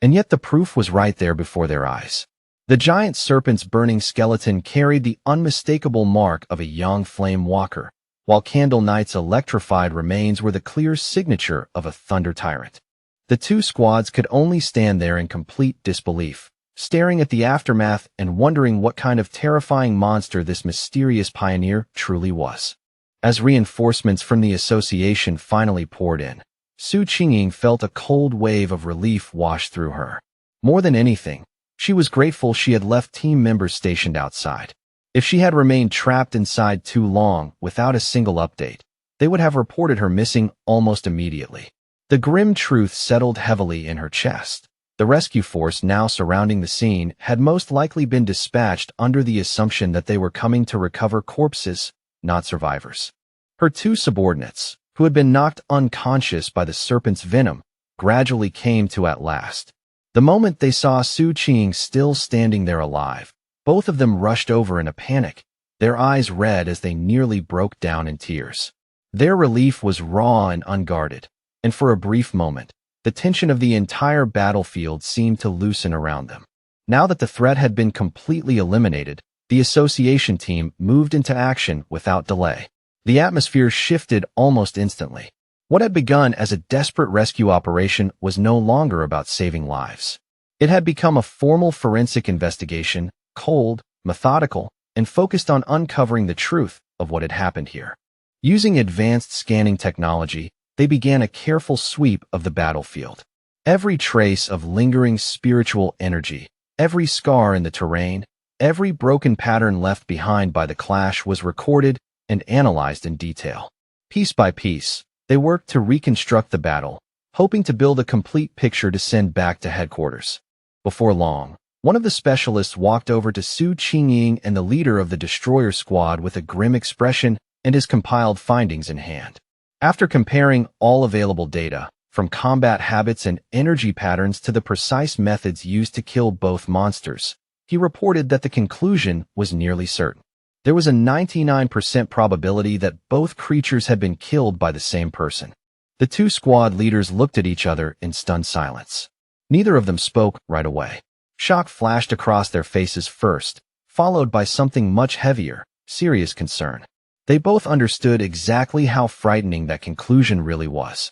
And yet the proof was right there before their eyes. The giant serpent's burning skeleton carried the unmistakable mark of a yang flame walker, while Candle Knight's electrified remains were the clear signature of a thunder tyrant. The two squads could only stand there in complete disbelief, staring at the aftermath and wondering what kind of terrifying monster this mysterious pioneer truly was. As reinforcements from the association finally poured in, Su Qingying felt a cold wave of relief wash through her. More than anything, she was grateful she had left team members stationed outside. If she had remained trapped inside too long without a single update, they would have reported her missing almost immediately. The grim truth settled heavily in her chest. The rescue force now surrounding the scene had most likely been dispatched under the assumption that they were coming to recover corpses, not survivors. Her two subordinates, who had been knocked unconscious by the serpent's venom, gradually came to at last. The moment they saw Su Qingying still standing there alive, both of them rushed over in a panic, their eyes red as they nearly broke down in tears. Their relief was raw and unguarded, and for a brief moment, The tension of the entire battlefield seemed to loosen around them. Now that the threat had been completely eliminated, the association team moved into action without delay. The atmosphere shifted almost instantly. What had begun as a desperate rescue operation was no longer about saving lives. It had become a formal forensic investigation, cold, methodical, and focused on uncovering the truth of what had happened here. Using advanced scanning technology, they began a careful sweep of the battlefield. Every trace of lingering spiritual energy, every scar in the terrain, every broken pattern left behind by the clash was recorded and analyzed in detail. Piece by piece, they worked to reconstruct the battle, hoping to build a complete picture to send back to headquarters. Before long, one of the specialists walked over to Su Qingying and the leader of the destroyer squad with a grim expression and his compiled findings in hand. After comparing all available data, from combat habits and energy patterns to the precise methods used to kill both monsters, he reported that the conclusion was nearly certain. There was a 99% probability that both creatures had been killed by the same person. The two squad leaders looked at each other in stunned silence. Neither of them spoke right away. Shock flashed across their faces first, followed by something much heavier, serious concern. They both understood exactly how frightening that conclusion really was.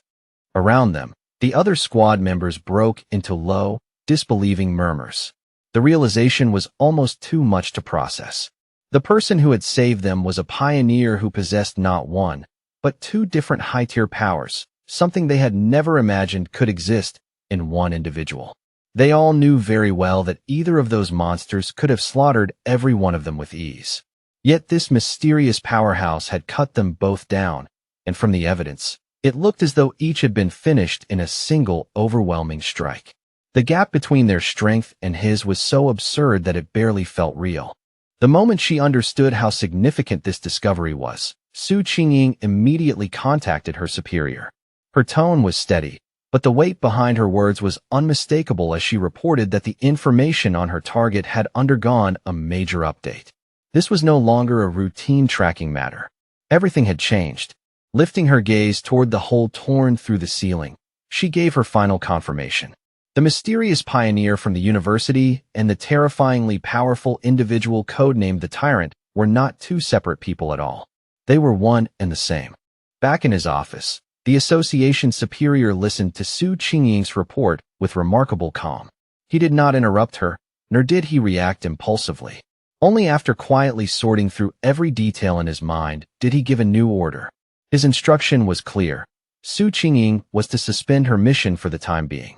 Around them, the other squad members broke into low, disbelieving murmurs. The realization was almost too much to process. The person who had saved them was a pioneer who possessed not one, but two different high-tier powers, something they had never imagined could exist in one individual. They all knew very well that either of those monsters could have slaughtered every one of them with ease. Yet this mysterious powerhouse had cut them both down, and from the evidence, it looked as though each had been finished in a single, overwhelming strike. The gap between their strength and his was so absurd that it barely felt real. The moment she understood how significant this discovery was, Su Qingying immediately contacted her superior. Her tone was steady, but the weight behind her words was unmistakable as she reported that the information on her target had undergone a major update. This was no longer a routine tracking matter. Everything had changed. Lifting her gaze toward the hole torn through the ceiling, she gave her final confirmation. The mysterious pioneer from the university and the terrifyingly powerful individual codenamed the Tyrant were not two separate people at all. They were one and the same. Back in his office, the association superior listened to Su Qingying's report with remarkable calm. He did not interrupt her, nor did he react impulsively. Only after quietly sorting through every detail in his mind did he give a new order. His instruction was clear. Su Qingying was to suspend her mission for the time being.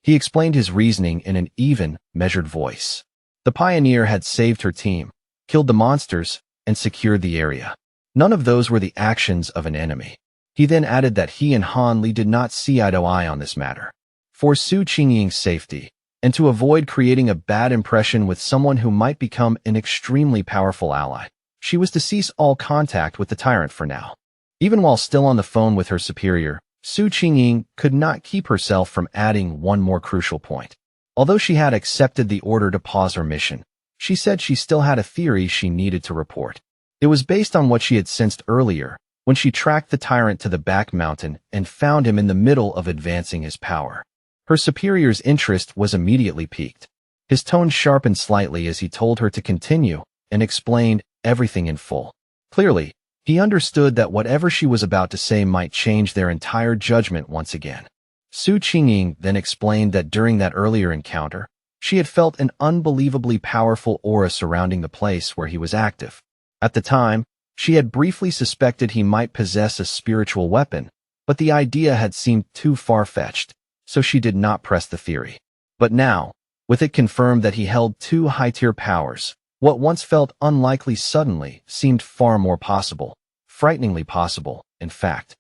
He explained his reasoning in an even, measured voice. The pioneer had saved her team, killed the monsters, and secured the area. None of those were the actions of an enemy. He then added that he and Han Li did not see eye to eye on this matter. For Su Qingying's safety, and to avoid creating a bad impression with someone who might become an extremely powerful ally, she was to cease all contact with the Tyrant for now. Even while still on the phone with her superior, Su Qingying could not keep herself from adding one more crucial point. Although she had accepted the order to pause her mission, she said she still had a theory she needed to report. It was based on what she had sensed earlier, when she tracked the Tyrant to the back mountain and found him in the middle of advancing his power. Her superior's interest was immediately piqued. His tone sharpened slightly as he told her to continue and explained everything in full. Clearly, he understood that whatever she was about to say might change their entire judgment once again. Su Qingying then explained that during that earlier encounter, she had felt an unbelievably powerful aura surrounding the place where he was active. At the time, she had briefly suspected he might possess a spiritual weapon, but the idea had seemed too far-fetched, so she did not press the theory. But now, with it confirmed that he held two high-tier powers, what once felt unlikely suddenly seemed far more possible, frighteningly possible, in fact.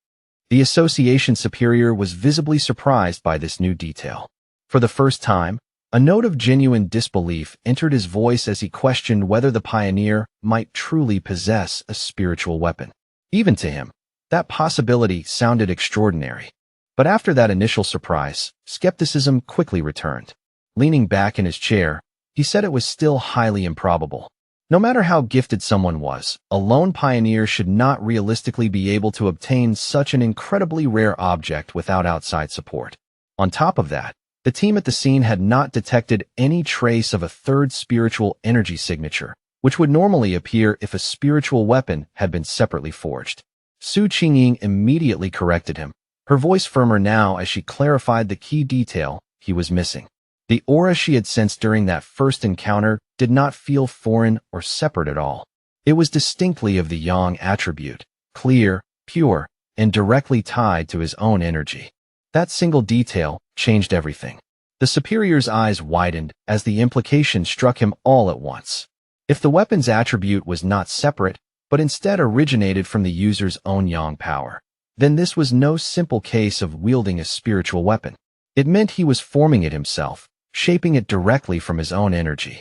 The association superior was visibly surprised by this new detail. For the first time, a note of genuine disbelief entered his voice as he questioned whether the pioneer might truly possess a spiritual weapon. Even to him, that possibility sounded extraordinary. But after that initial surprise, skepticism quickly returned. Leaning back in his chair, he said it was still highly improbable. No matter how gifted someone was, a lone pioneer should not realistically be able to obtain such an incredibly rare object without outside support. On top of that, the team at the scene had not detected any trace of a third spiritual energy signature, which would normally appear if a spiritual weapon had been separately forged. Su Qingying immediately corrected him, her voice firmer now as she clarified the key detail he was missing. The aura she had sensed during that first encounter did not feel foreign or separate at all. It was distinctly of the yang attribute, clear, pure, and directly tied to his own energy. That single detail changed everything. The superior's eyes widened as the implication struck him all at once. If the weapon's attribute was not separate, but instead originated from the user's own yang power, then this was no simple case of wielding a spiritual weapon. It meant he was forming it himself, shaping it directly from his own energy.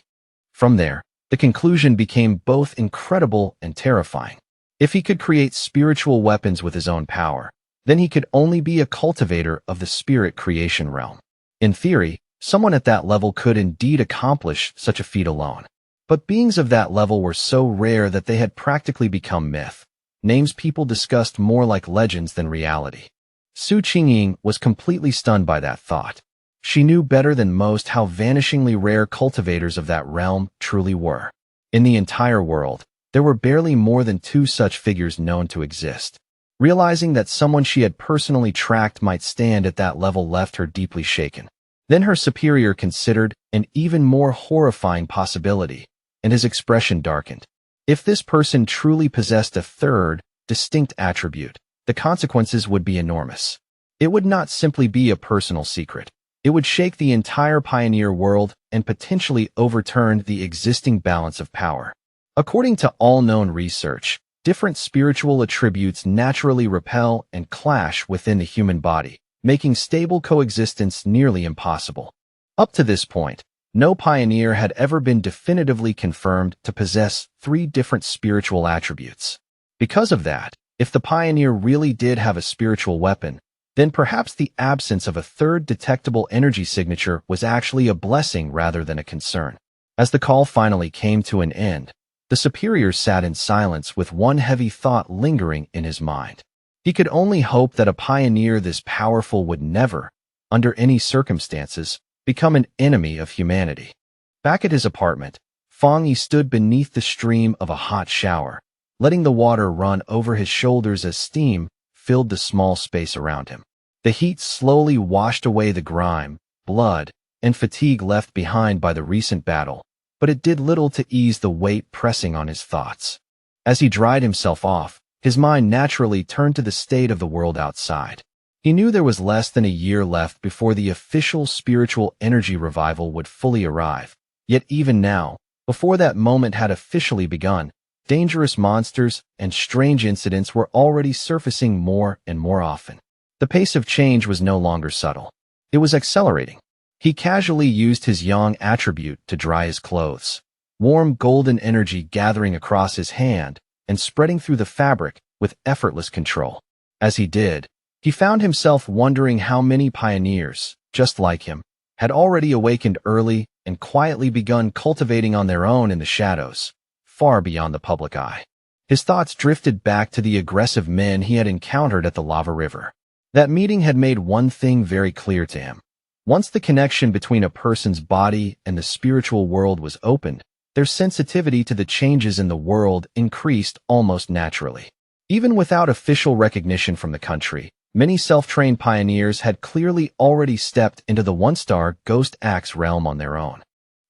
From there, the conclusion became both incredible and terrifying. If he could create spiritual weapons with his own power, then he could only be a cultivator of the spirit creation realm. In theory, someone at that level could indeed accomplish such a feat alone. But beings of that level were so rare that they had practically become myth, names people discussed more like legends than reality. Su Qingying was completely stunned by that thought. She knew better than most how vanishingly rare cultivators of that realm truly were. In the entire world, there were barely more than 2 such figures known to exist. Realizing that someone she had personally tracked might stand at that level left her deeply shaken. Then her superior considered an even more horrifying possibility, and his expression darkened. If this person truly possessed a third, distinct attribute, the consequences would be enormous. It would not simply be a personal secret. It would shake the entire pioneer world and potentially overturn the existing balance of power. According to all known research, different spiritual attributes naturally repel and clash within the human body, making stable coexistence nearly impossible. Up to this point, no pioneer had ever been definitively confirmed to possess 3 different spiritual attributes. Because of that, if the pioneer really did have a spiritual weapon, then perhaps the absence of a third detectable energy signature was actually a blessing rather than a concern. As the call finally came to an end, the superior sat in silence with one heavy thought lingering in his mind. He could only hope that a pioneer this powerful would never, under any circumstances, become an enemy of humanity. Back at his apartment, Fang Yi stood beneath the stream of a hot shower, letting the water run over his shoulders as steam filled the small space around him. The heat slowly washed away the grime, blood, and fatigue left behind by the recent battle, but it did little to ease the weight pressing on his thoughts. As he dried himself off, his mind naturally turned to the state of the world outside. He knew there was less than a year left before the official spiritual energy revival would fully arrive. Yet even now, before that moment had officially begun, dangerous monsters and strange incidents were already surfacing more and more often. The pace of change was no longer subtle. It was accelerating. He casually used his yang attribute to dry his clothes, warm golden energy gathering across his hand and spreading through the fabric with effortless control. As he did, he found himself wondering how many pioneers, just like him, had already awakened early and quietly begun cultivating on their own in the shadows, far beyond the public eye. His thoughts drifted back to the aggressive men he had encountered at the lava river. That meeting had made one thing very clear to him. Once the connection between a person's body and the spiritual world was opened, their sensitivity to the changes in the world increased almost naturally. Even without official recognition from the country, many self-trained pioneers had clearly already stepped into the one-star Ghost Axe realm on their own.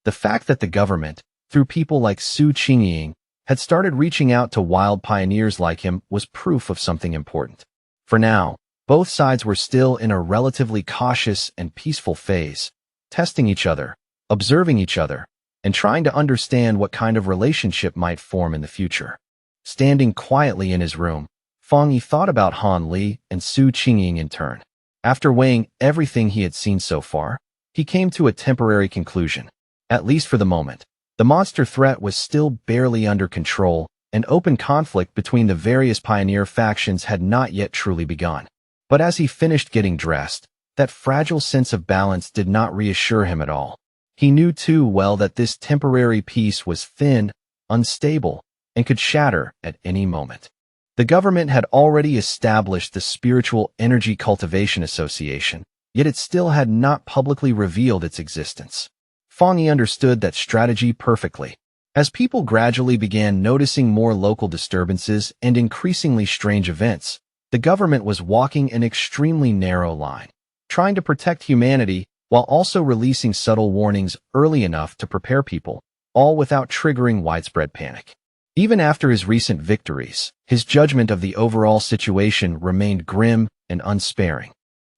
The fact that the government, through people like Su Qingying, had started reaching out to wild pioneers like him was proof of something important. For now, both sides were still in a relatively cautious and peaceful phase, testing each other, observing each other, and trying to understand what kind of relationship might form in the future. Standing quietly in his room, Fang Yi thought about Han Li and Su Qingying in turn. After weighing everything he had seen so far, he came to a temporary conclusion. At least for the moment, the monster threat was still barely under control, and open conflict between the various pioneer factions had not yet truly begun. But as he finished getting dressed, that fragile sense of balance did not reassure him at all. He knew too well that this temporary peace was thin, unstable, and could shatter at any moment. The government had already established the Spiritual Energy Cultivation Association, yet it still had not publicly revealed its existence. Fang Yi understood that strategy perfectly. As people gradually began noticing more local disturbances and increasingly strange events, the government was walking an extremely narrow line, trying to protect humanity while also releasing subtle warnings early enough to prepare people, all without triggering widespread panic. Even after his recent victories, his judgment of the overall situation remained grim and unsparing.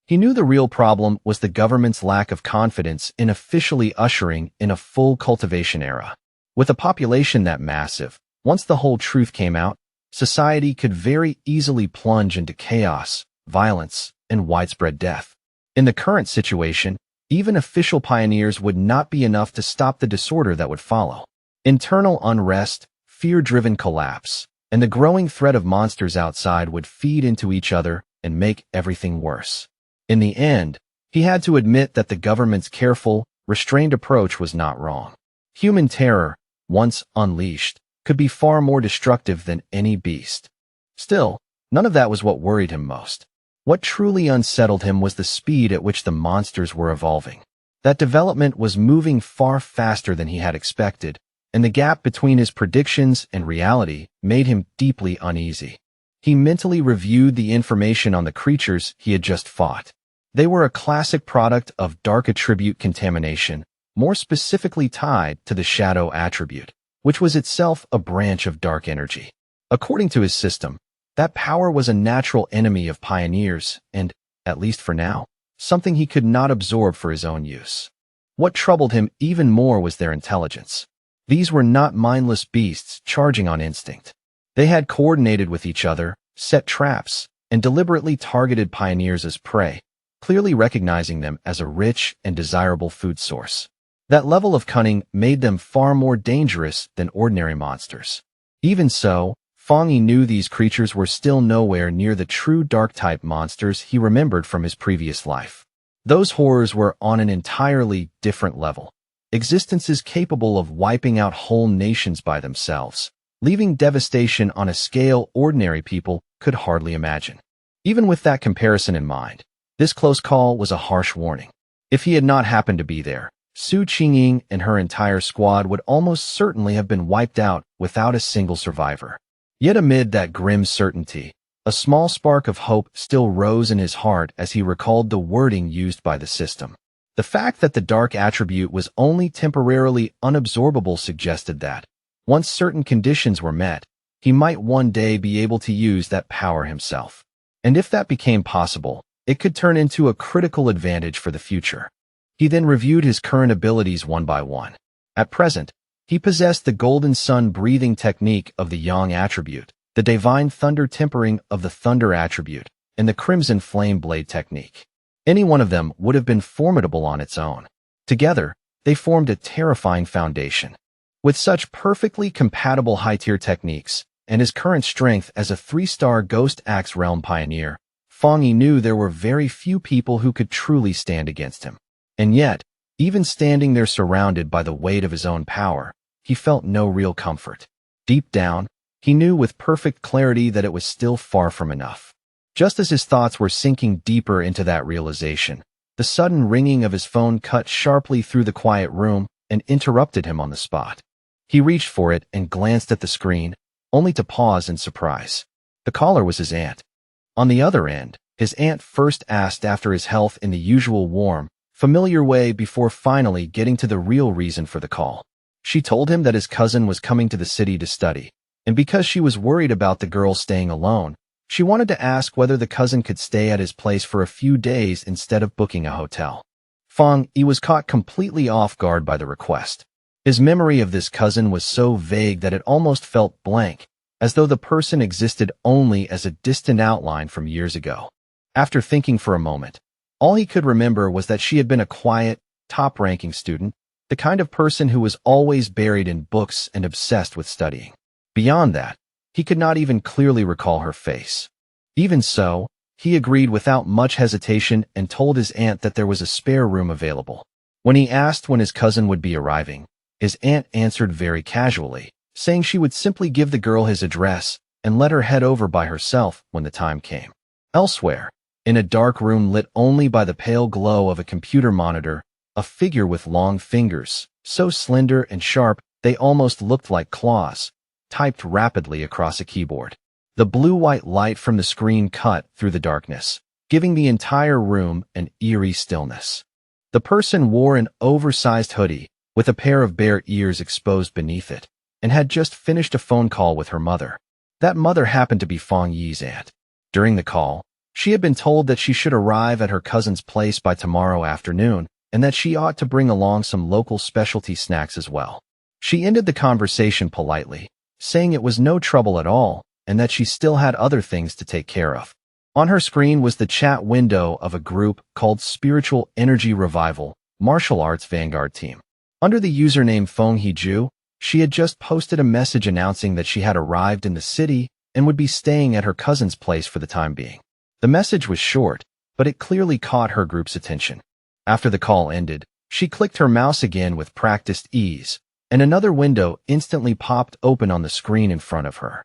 He knew the real problem was the government's lack of confidence in officially ushering in a full cultivation era. With a population that massive, once the whole truth came out, society could very easily plunge into chaos, violence, and widespread death. In the current situation, even official pioneers would not be enough to stop the disorder that would follow. Internal unrest, fear-driven collapse, and the growing threat of monsters outside would feed into each other and make everything worse. In the end, he had to admit that the government's careful, restrained approach was not wrong. Human terror, once unleashed, could be far more destructive than any beast. Still, none of that was what worried him most. What truly unsettled him was the speed at which the monsters were evolving. That development was moving far faster than he had expected, and the gap between his predictions and reality made him deeply uneasy. He mentally reviewed the information on the creatures he had just fought. They were a classic product of dark attribute contamination, more specifically tied to the shadow attribute, which was itself a branch of dark energy. According to his system, that power was a natural enemy of pioneers and, at least for now, something he could not absorb for his own use. What troubled him even more was their intelligence. These were not mindless beasts charging on instinct. They had coordinated with each other, set traps, and deliberately targeted pioneers as prey, clearly recognizing them as a rich and desirable food source. That level of cunning made them far more dangerous than ordinary monsters. Even so, Fang Yi knew these creatures were still nowhere near the true dark-type monsters he remembered from his previous life. Those horrors were on an entirely different level. Existences capable of wiping out whole nations by themselves, leaving devastation on a scale ordinary people could hardly imagine. Even with that comparison in mind, this close call was a harsh warning. If he had not happened to be there, Su Qingying and her entire squad would almost certainly have been wiped out without a single survivor. Yet amid that grim certainty, a small spark of hope still rose in his heart as he recalled the wording used by the system. The fact that the dark attribute was only temporarily unabsorbable suggested that, once certain conditions were met, he might one day be able to use that power himself. And if that became possible, it could turn into a critical advantage for the future. He then reviewed his current abilities one by one. At present, he possessed the golden sun breathing technique of the yang attribute, the divine thunder tempering of the thunder attribute, and the crimson flame blade technique. Any one of them would have been formidable on its own. Together, they formed a terrifying foundation. With such perfectly compatible high-tier techniques, and his current strength as a 3-star Ghost Axe Realm pioneer, Fang Yi knew there were very few people who could truly stand against him. And yet, even standing there surrounded by the weight of his own power, he felt no real comfort. Deep down, he knew with perfect clarity that it was still far from enough. Just as his thoughts were sinking deeper into that realization, the sudden ringing of his phone cut sharply through the quiet room and interrupted him on the spot. He reached for it and glanced at the screen, only to pause in surprise. The caller was his aunt. On the other end, his aunt first asked after his health in the usual warm, familiar way before finally getting to the real reason for the call. She told him that his cousin was coming to the city to study, and because she was worried about the girl staying alone, she wanted to ask whether the cousin could stay at his place for a few days instead of booking a hotel. Fang Yi was caught completely off guard by the request. His memory of this cousin was so vague that it almost felt blank, as though the person existed only as a distant outline from years ago. After thinking for a moment, all he could remember was that she had been a quiet, top-ranking student, the kind of person who was always buried in books and obsessed with studying. Beyond that, he could not even clearly recall her face. Even so, he agreed without much hesitation and told his aunt that there was a spare room available. When he asked when his cousin would be arriving, his aunt answered very casually, saying she would simply give the girl his address and let her head over by herself when the time came. Elsewhere, In a dark room lit only by the pale glow of a computer monitor, a figure with long fingers, so slender and sharp they almost looked like claws, typed rapidly across a keyboard. The blue-white light from the screen cut through the darkness, giving the entire room an eerie stillness. The person wore an oversized hoodie, with a pair of bare ears exposed beneath it, and had just finished a phone call with her mother. That mother happened to be Fong Yi's aunt. During the call, she had been told that she should arrive at her cousin's place by tomorrow afternoon, and that she ought to bring along some local specialty snacks as well. She ended the conversation politely, saying it was no trouble at all, and that she still had other things to take care of. On her screen was the chat window of a group called Spiritual Energy Revival, Martial Arts Vanguard Team. Under the username Fong Hee-ju, she had just posted a message announcing that she had arrived in the city and would be staying at her cousin's place for the time being. The message was short, but it clearly caught her group's attention. After the call ended, she clicked her mouse again with practiced ease, and another window instantly popped open on the screen in front of her.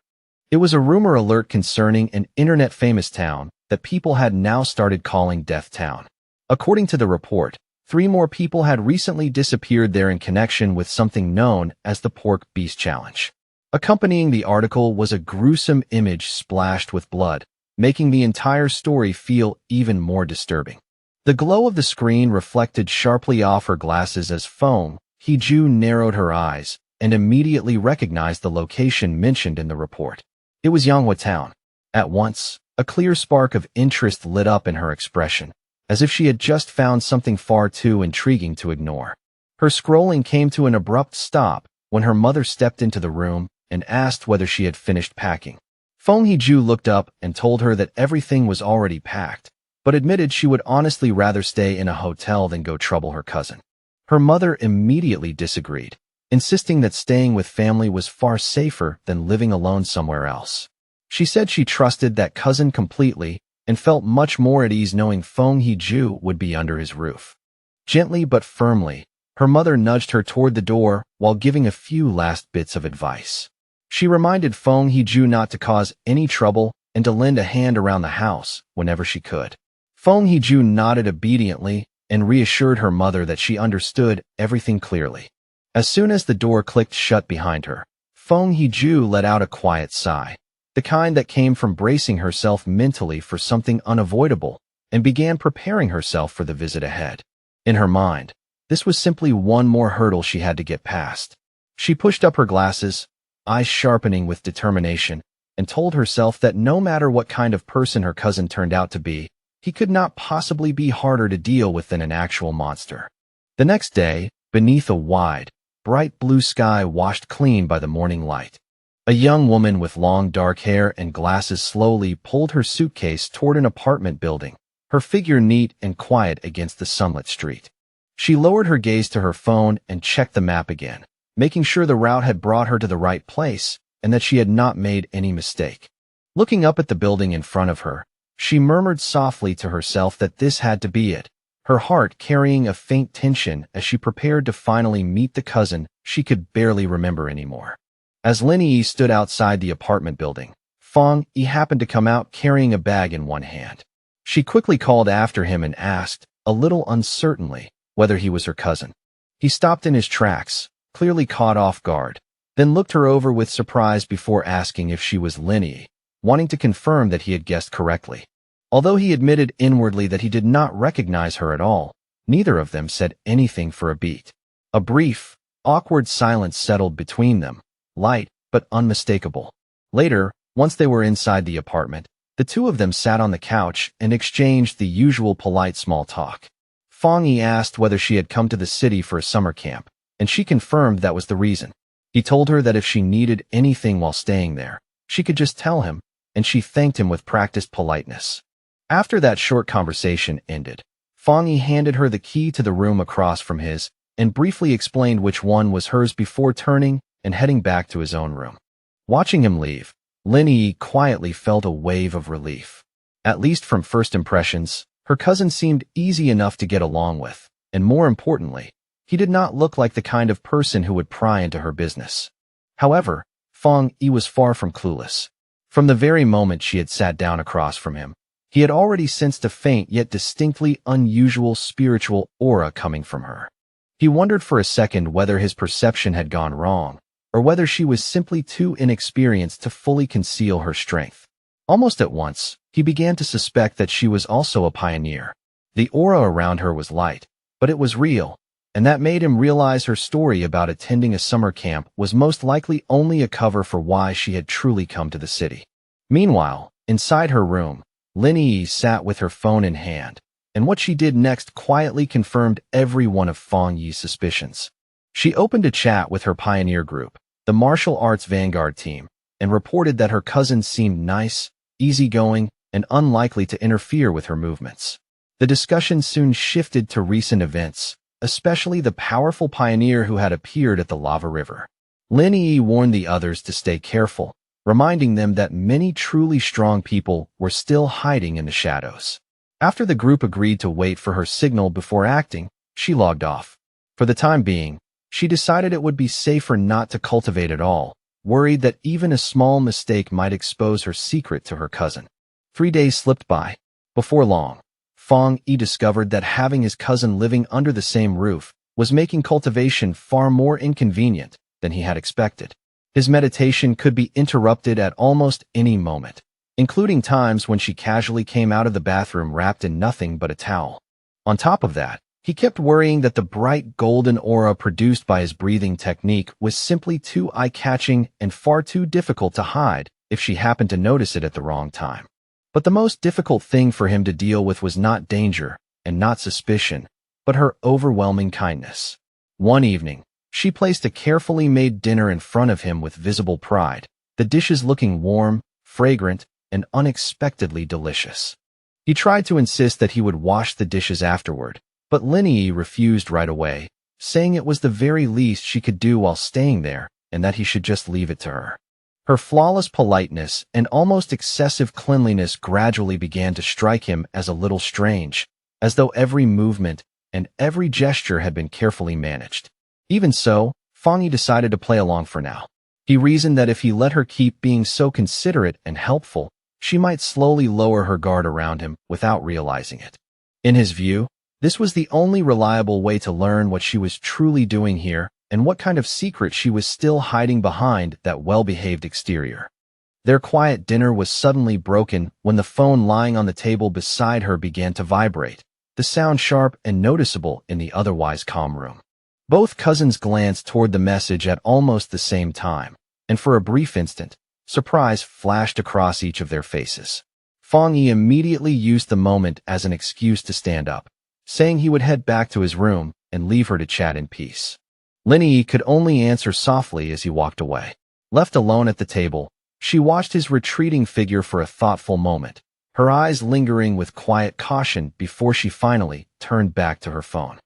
It was a rumor alert concerning an internet-famous town that people had now started calling Death Town. According to the report, 3 more people had recently disappeared there in connection with something known as the Pork Beast Challenge. Accompanying the article was a gruesome image splashed with blood, making the entire story feel even more disturbing. The glow of the screen reflected sharply off her glasses as Fong Hee-ju narrowed her eyes and immediately recognized the location mentioned in the report. It was Yanghua Town. At once, a clear spark of interest lit up in her expression, as if she had just found something far too intriguing to ignore. Her scrolling came to an abrupt stop when her mother stepped into the room and asked whether she had finished packing. Fong Hee-ju looked up and told her that everything was already packed, but admitted she would honestly rather stay in a hotel than go trouble her cousin. Her mother immediately disagreed, insisting that staying with family was far safer than living alone somewhere else. She said she trusted that cousin completely and felt much more at ease knowing Fong Hee-ju would be under his roof. Gently but firmly, her mother nudged her toward the door while giving a few last bits of advice. She reminded Fong Hee-ju not to cause any trouble and to lend a hand around the house whenever she could. Fong Hee-ju nodded obediently and reassured her mother that she understood everything clearly. As soon as the door clicked shut behind her, Fong Hee-ju let out a quiet sigh, the kind that came from bracing herself mentally for something unavoidable, and began preparing herself for the visit ahead. In her mind, this was simply one more hurdle she had to get past. She pushed up her glasses, eyes sharpening with determination, and told herself that no matter what kind of person her cousin turned out to be, he could not possibly be harder to deal with than an actual monster. The next day, beneath a wide, bright blue sky washed clean by the morning light, a young woman with long dark hair and glasses slowly pulled her suitcase toward an apartment building, her figure neat and quiet against the sunlit street. She lowered her gaze to her phone and checked the map again, making sure the route had brought her to the right place and that she had not made any mistake. Looking up at the building in front of her, she murmured softly to herself that this had to be it, her heart carrying a faint tension as she prepared to finally meet the cousin she could barely remember anymore. As Lin Yi stood outside the apartment building, Fong Yi happened to come out carrying a bag in one hand. She quickly called after him and asked, a little uncertainly, whether he was her cousin. He stopped in his tracks, clearly caught off guard, then looked her over with surprise before asking if she was Lin Yi, wanting to confirm that he had guessed correctly. Although he admitted inwardly that he did not recognize her at all, neither of them said anything for a beat. A brief, awkward silence settled between them, light but unmistakable. Later, once they were inside the apartment, the two of them sat on the couch and exchanged the usual polite small talk. Fong Yi asked whether she had come to the city for a summer camp, and she confirmed that was the reason. He told her that if she needed anything while staying there, she could just tell him, and she thanked him with practiced politeness. After that short conversation ended, Fong Yi handed her the key to the room across from his and briefly explained which one was hers before turning and heading back to his own room. Watching him leave, Lin Yi quietly felt a wave of relief. At least from first impressions, her cousin seemed easy enough to get along with, and more importantly, he did not look like the kind of person who would pry into her business. However, Fong Yi was far from clueless. From the very moment she had sat down across from him, He had already sensed a faint yet distinctly unusual spiritual aura coming from her. He wondered for a second whether his perception had gone wrong, or whether she was simply too inexperienced to fully conceal her strength. Almost at once, he began to suspect that she was also a pioneer. The aura around her was light, but it was real, and that made him realize her story about attending a summer camp was most likely only a cover for why she had truly come to the city. Meanwhile, inside her room, Lin Yi sat with her phone in hand, and what she did next quietly confirmed every one of Fang Yi's suspicions. She opened a chat with her pioneer group, the martial arts vanguard team, and reported that her cousin seemed nice, easygoing, and unlikely to interfere with her movements. The discussion soon shifted to recent events, especially the powerful pioneer who had appeared at the lava river. Lin Yi warned the others to stay careful, reminding them that many truly strong people were still hiding in the shadows. After the group agreed to wait for her signal before acting, she logged off. For the time being, she decided it would be safer not to cultivate at all, worried that even a small mistake might expose her secret to her cousin. 3 days slipped by. Before long, Fang Yi discovered that having his cousin living under the same roof was making cultivation far more inconvenient than he had expected. His meditation could be interrupted at almost any moment, including times when she casually came out of the bathroom wrapped in nothing but a towel. On top of that, he kept worrying that the bright golden aura produced by his breathing technique was simply too eye-catching and far too difficult to hide if she happened to notice it at the wrong time. But the most difficult thing for him to deal with was not danger and not suspicion, but her overwhelming kindness. One evening, she placed a carefully made dinner in front of him with visible pride, the dishes looking warm, fragrant, and unexpectedly delicious. He tried to insist that he would wash the dishes afterward, but Lin Yi refused right away, saying it was the very least she could do while staying there and that he should just leave it to her. Her flawless politeness and almost excessive cleanliness gradually began to strike him as a little strange, as though every movement and every gesture had been carefully managed. Even so, Fang Yi decided to play along for now. He reasoned that if he let her keep being so considerate and helpful, she might slowly lower her guard around him without realizing it. In his view, this was the only reliable way to learn what she was truly doing here and what kind of secret she was still hiding behind that well-behaved exterior. Their quiet dinner was suddenly broken when the phone lying on the table beside her began to vibrate, the sound sharp and noticeable in the otherwise calm room. Both cousins glanced toward the message at almost the same time, and for a brief instant, surprise flashed across each of their faces. Fang Yi immediately used the moment as an excuse to stand up, saying he would head back to his room and leave her to chat in peace. Lin Yi could only answer softly as he walked away. Left alone at the table, she watched his retreating figure for a thoughtful moment, her eyes lingering with quiet caution before she finally turned back to her phone.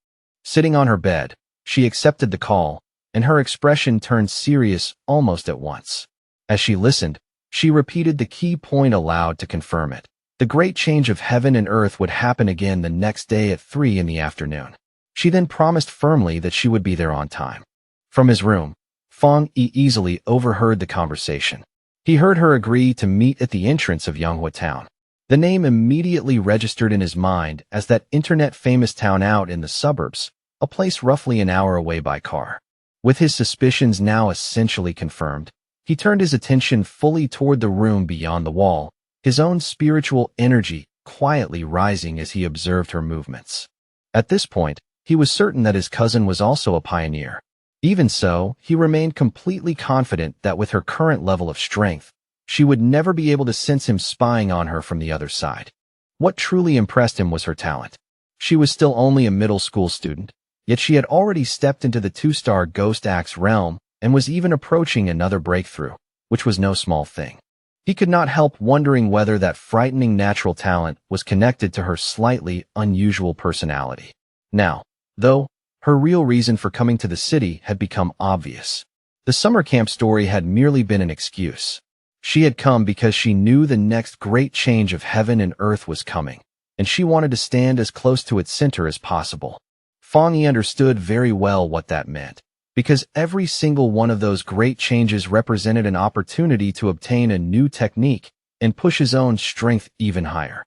Sitting on her bed, she accepted the call, and her expression turned serious almost at once. As she listened, she repeated the key point aloud to confirm it. The great change of heaven and earth would happen again the next day at 3 in the afternoon. She then promised firmly that she would be there on time. From his room, Fang Yi easily overheard the conversation. He heard her agree to meet at the entrance of Yanghua Town. The name immediately registered in his mind as that internet-famous town out in the suburbs, a place roughly an hour away by car. With his suspicions now essentially confirmed, he turned his attention fully toward the room beyond the wall, his own spiritual energy quietly rising as he observed her movements. At this point, he was certain that his cousin was also a pioneer. Even so, he remained completely confident that with her current level of strength, she would never be able to sense him spying on her from the other side. What truly impressed him was her talent. She was still only a middle school student, yet she had already stepped into the 2-star Ghost Axe realm and was even approaching another breakthrough, which was no small thing. He could not help wondering whether that frightening natural talent was connected to her slightly unusual personality. Now, though, her real reason for coming to the city had become obvious. The summer camp story had merely been an excuse. She had come because she knew the next great change of heaven and earth was coming, and she wanted to stand as close to its center as possible. Fang Yi understood very well what that meant, because every single one of those great changes represented an opportunity to obtain a new technique and push his own strength even higher.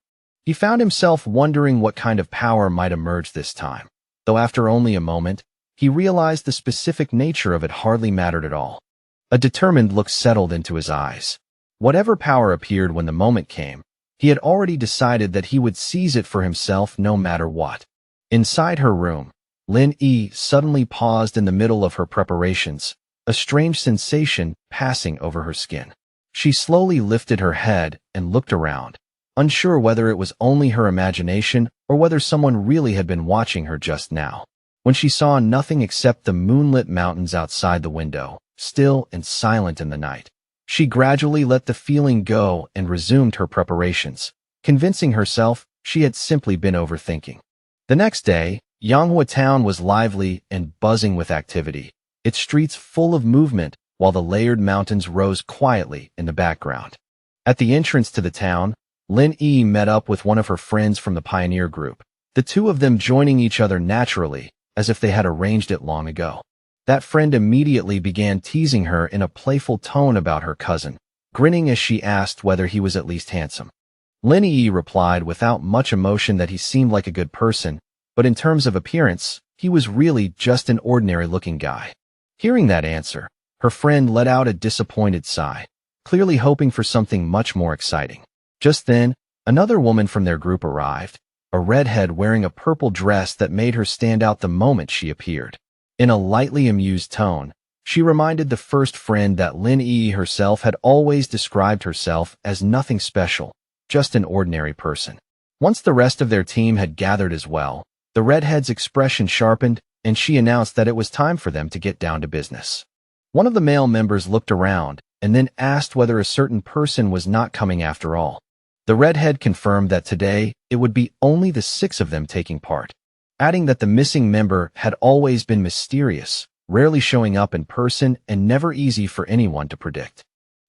He found himself wondering what kind of power might emerge this time, though after only a moment, he realized the specific nature of it hardly mattered at all. A determined look settled into his eyes. Whatever power appeared when the moment came, he had already decided that he would seize it for himself no matter what. Inside her room, Lin Yi suddenly paused in the middle of her preparations, a strange sensation passing over her skin. She slowly lifted her head and looked around, unsure whether it was only her imagination or whether someone really had been watching her just now. When she saw nothing except the moonlit mountains outside the window, still and silent in the night, she gradually let the feeling go and resumed her preparations, convincing herself she had simply been overthinking. The next day, Yanghua Town was lively and buzzing with activity, its streets full of movement while the layered mountains rose quietly in the background. At the entrance to the town, Lin Yi met up with one of her friends from the pioneer group, the two of them joining each other naturally, as if they had arranged it long ago. That friend immediately began teasing her in a playful tone about her cousin, grinning as she asked whether he was at least handsome. Lin Yi replied without much emotion that he seemed like a good person, but in terms of appearance, he was really just an ordinary-looking guy. Hearing that answer, her friend let out a disappointed sigh, clearly hoping for something much more exciting. Just then, another woman from their group arrived, a redhead wearing a purple dress that made her stand out the moment she appeared. In a lightly amused tone, she reminded the first friend that Lin Yi herself had always described herself as nothing special, just an ordinary person. Once the rest of their team had gathered as well, the redhead's expression sharpened, and she announced that it was time for them to get down to business. One of the male members looked around and then asked whether a certain person was not coming after all. The redhead confirmed that today it would be only the 6 of them taking part, adding that the missing member had always been mysterious, rarely showing up in person and never easy for anyone to predict.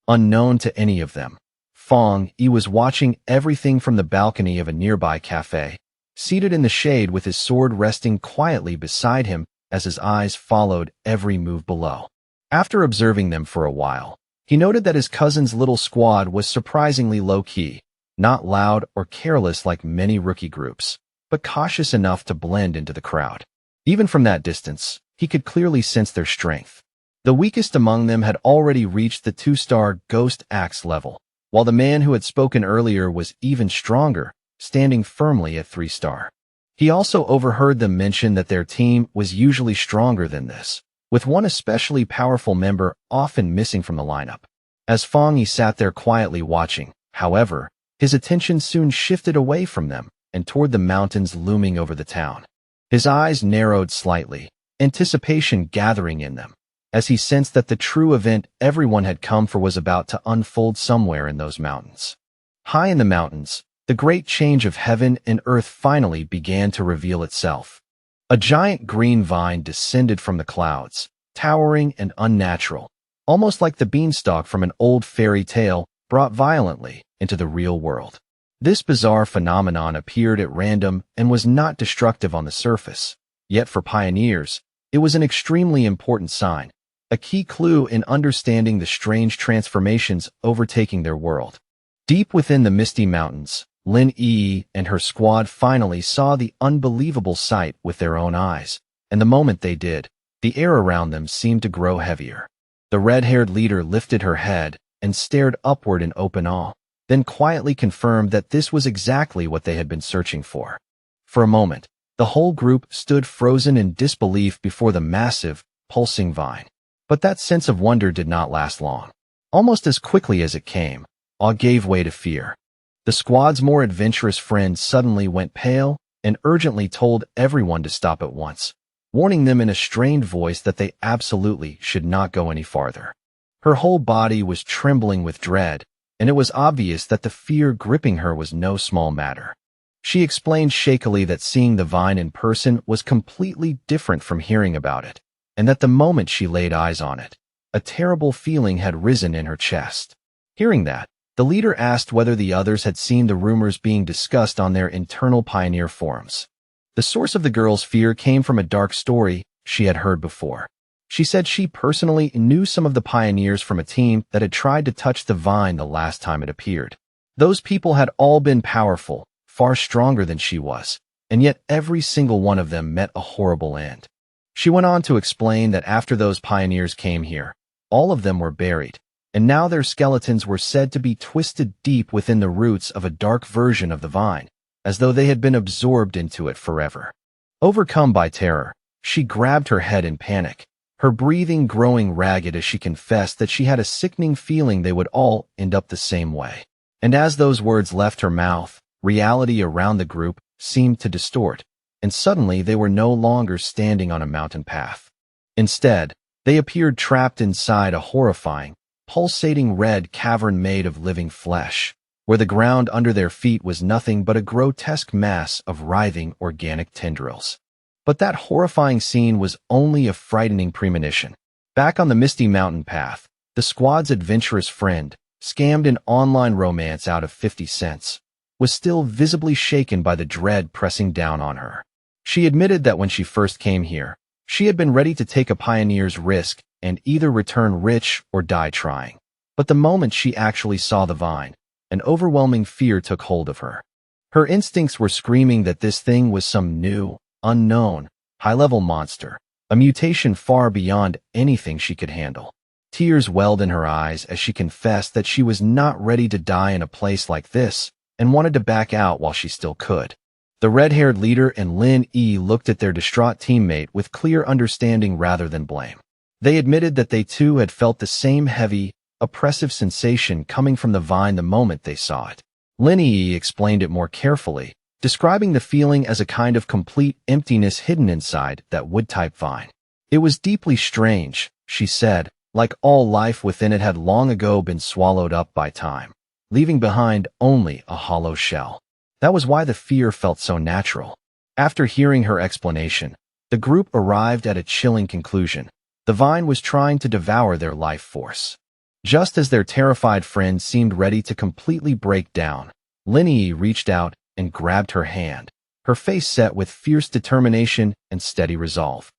Unknown to any of them, Fong Yi was watching everything from the balcony of a nearby cafe, seated in the shade with his sword resting quietly beside him as his eyes followed every move below. After observing them for a while, he noted that his cousin's little squad was surprisingly low-key, not loud or careless like many rookie groups, but cautious enough to blend into the crowd. Even from that distance, he could clearly sense their strength. The weakest among them had already reached the 2-star Ghost Axe level, while the man who had spoken earlier was even stronger, standing firmly at 3-star. He also overheard them mention that their team was usually stronger than this, with one especially powerful member often missing from the lineup. As Fong Yi sat there quietly watching, however, his attention soon shifted away from them and toward the mountains looming over the town. His eyes narrowed slightly, anticipation gathering in them, as he sensed that the true event everyone had come for was about to unfold somewhere in those mountains. High in the mountains, the great change of heaven and earth finally began to reveal itself. A giant green vine descended from the clouds, towering and unnatural, almost like the beanstalk from an old fairy tale brought violently into the real world. This bizarre phenomenon appeared at random and was not destructive on the surface, yet for pioneers, it was an extremely important sign, a key clue in understanding the strange transformations overtaking their world. Deep within the misty mountains, Lin Yi and her squad finally saw the unbelievable sight with their own eyes, and the moment they did, the air around them seemed to grow heavier. The red-haired leader lifted her head and stared upward in open awe, then quietly confirmed that this was exactly what they had been searching for. For a moment, the whole group stood frozen in disbelief before the massive, pulsing vine. But that sense of wonder did not last long. Almost as quickly as it came, awe gave way to fear. The squad's more adventurous friend suddenly went pale and urgently told everyone to stop at once, warning them in a strained voice that they absolutely should not go any farther. Her whole body was trembling with dread, and it was obvious that the fear gripping her was no small matter. She explained shakily that seeing the vine in person was completely different from hearing about it, and that the moment she laid eyes on it, a terrible feeling had risen in her chest. Hearing that, the leader asked whether the others had seen the rumors being discussed on their internal pioneer forums. The source of the girl's fear came from a dark story she had heard before. She said she personally knew some of the pioneers from a team that had tried to touch the vine the last time it appeared. Those people had all been powerful, far stronger than she was, and yet every single one of them met a horrible end. She went on to explain that after those pioneers came here, all of them were buried, and now their skeletons were said to be twisted deep within the roots of a dark version of the vine, as though they had been absorbed into it forever. Overcome by terror, she grabbed her head in panic, her breathing growing ragged as she confessed that she had a sickening feeling they would all end up the same way. And as those words left her mouth, reality around the group seemed to distort, and suddenly they were no longer standing on a mountain path. Instead, they appeared trapped inside a horrifying, pulsating red cavern made of living flesh, where the ground under their feet was nothing but a grotesque mass of writhing organic tendrils. But that horrifying scene was only a frightening premonition. Back on the misty mountain path, the squad's adventurous friend, scammed an online romance out of 50 cents, was still visibly shaken by the dread pressing down on her. She admitted that when she first came here, she had been ready to take a pioneer's risk and either return rich or die trying. But the moment she actually saw the vine, an overwhelming fear took hold of her. Her instincts were screaming that this thing was some new, unknown, high-level monster, a mutation far beyond anything she could handle. Tears welled in her eyes as she confessed that she was not ready to die in a place like this and wanted to back out while she still could. The red-haired leader and Lin Yi looked at their distraught teammate with clear understanding rather than blame. They admitted that they too had felt the same heavy, oppressive sensation coming from the vine the moment they saw it. Lin Yi explained it more carefully, describing the feeling as a kind of complete emptiness hidden inside that wood-type vine. It was deeply strange, she said, like all life within it had long ago been swallowed up by time, leaving behind only a hollow shell. That was why the fear felt so natural. After hearing her explanation, the group arrived at a chilling conclusion. The vine was trying to devour their life force. Just as their terrified friend seemed ready to completely break down, Lin Yi reached out and grabbed her hand, her face set with fierce determination and steady resolve.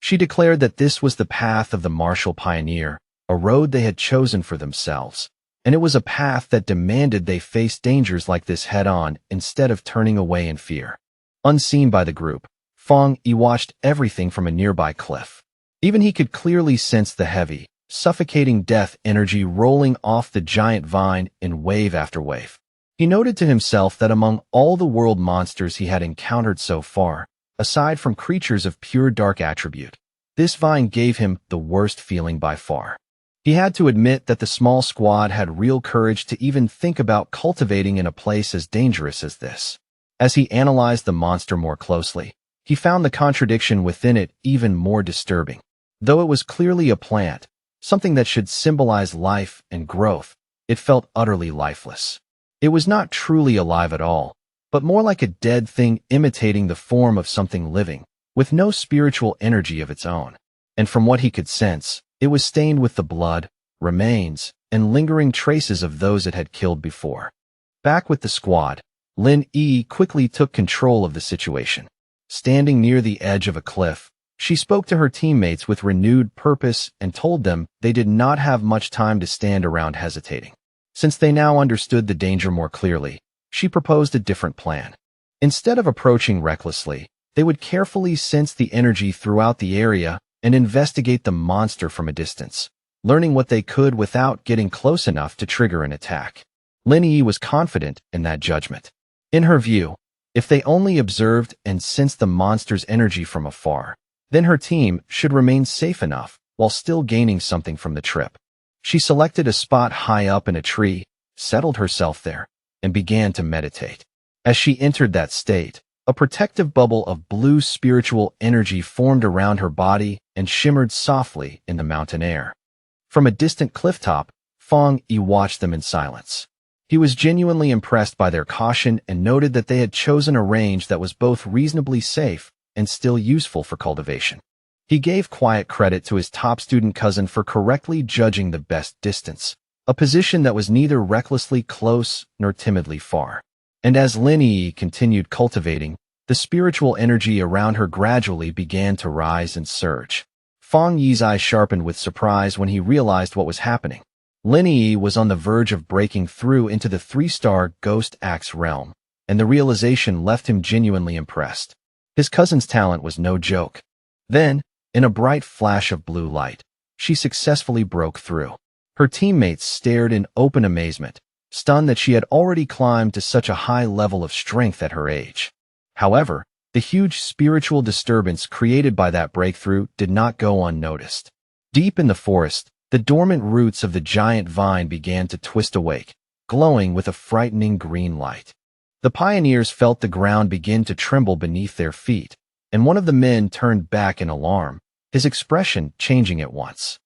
She declared that this was the path of the martial pioneer, a road they had chosen for themselves, and it was a path that demanded they face dangers like this head-on instead of turning away in fear. Unseen by the group, Feng Yi watched everything from a nearby cliff. Even he could clearly sense the heavy, suffocating death energy rolling off the giant vine in wave after wave. He noted to himself that among all the world monsters he had encountered so far, aside from creatures of pure dark attribute, this vine gave him the worst feeling by far. He had to admit that the small squad had real courage to even think about cultivating in a place as dangerous as this. As he analyzed the monster more closely, he found the contradiction within it even more disturbing. Though it was clearly a plant, something that should symbolize life and growth, it felt utterly lifeless. It was not truly alive at all, but more like a dead thing imitating the form of something living, with no spiritual energy of its own. And from what he could sense, it was stained with the blood, remains, and lingering traces of those it had killed before. Back with the squad, Lin Yi quickly took control of the situation. Standing near the edge of a cliff, she spoke to her teammates with renewed purpose and told them they did not have much time to stand around hesitating. Since they now understood the danger more clearly, she proposed a different plan. Instead of approaching recklessly, they would carefully sense the energy throughout the area and investigate the monster from a distance, learning what they could without getting close enough to trigger an attack. Lin Yi was confident in that judgment. In her view, if they only observed and sensed the monster's energy from afar, then her team should remain safe enough while still gaining something from the trip. She selected a spot high up in a tree, settled herself there, and began to meditate. As she entered that state, a protective bubble of blue spiritual energy formed around her body and shimmered softly in the mountain air. From a distant clifftop, Feng Yi watched them in silence. He was genuinely impressed by their caution and noted that they had chosen a range that was both reasonably safe and still useful for cultivation. He gave quiet credit to his top student cousin for correctly judging the best distance, a position that was neither recklessly close nor timidly far. And as Lin Yi continued cultivating, the spiritual energy around her gradually began to rise and surge. Feng Yi's eyes sharpened with surprise when he realized what was happening. Lin Yi was on the verge of breaking through into the 3-star Ghost Axe realm, and the realization left him genuinely impressed. His cousin's talent was no joke. Then, in a bright flash of blue light, she successfully broke through. Her teammates stared in open amazement, stunned that she had already climbed to such a high level of strength at her age. However, the huge spiritual disturbance created by that breakthrough did not go unnoticed. Deep in the forest, the dormant roots of the giant vine began to twist awake, glowing with a frightening green light. The pioneers felt the ground begin to tremble beneath their feet, and one of the men turned back in alarm, his expression changing at once.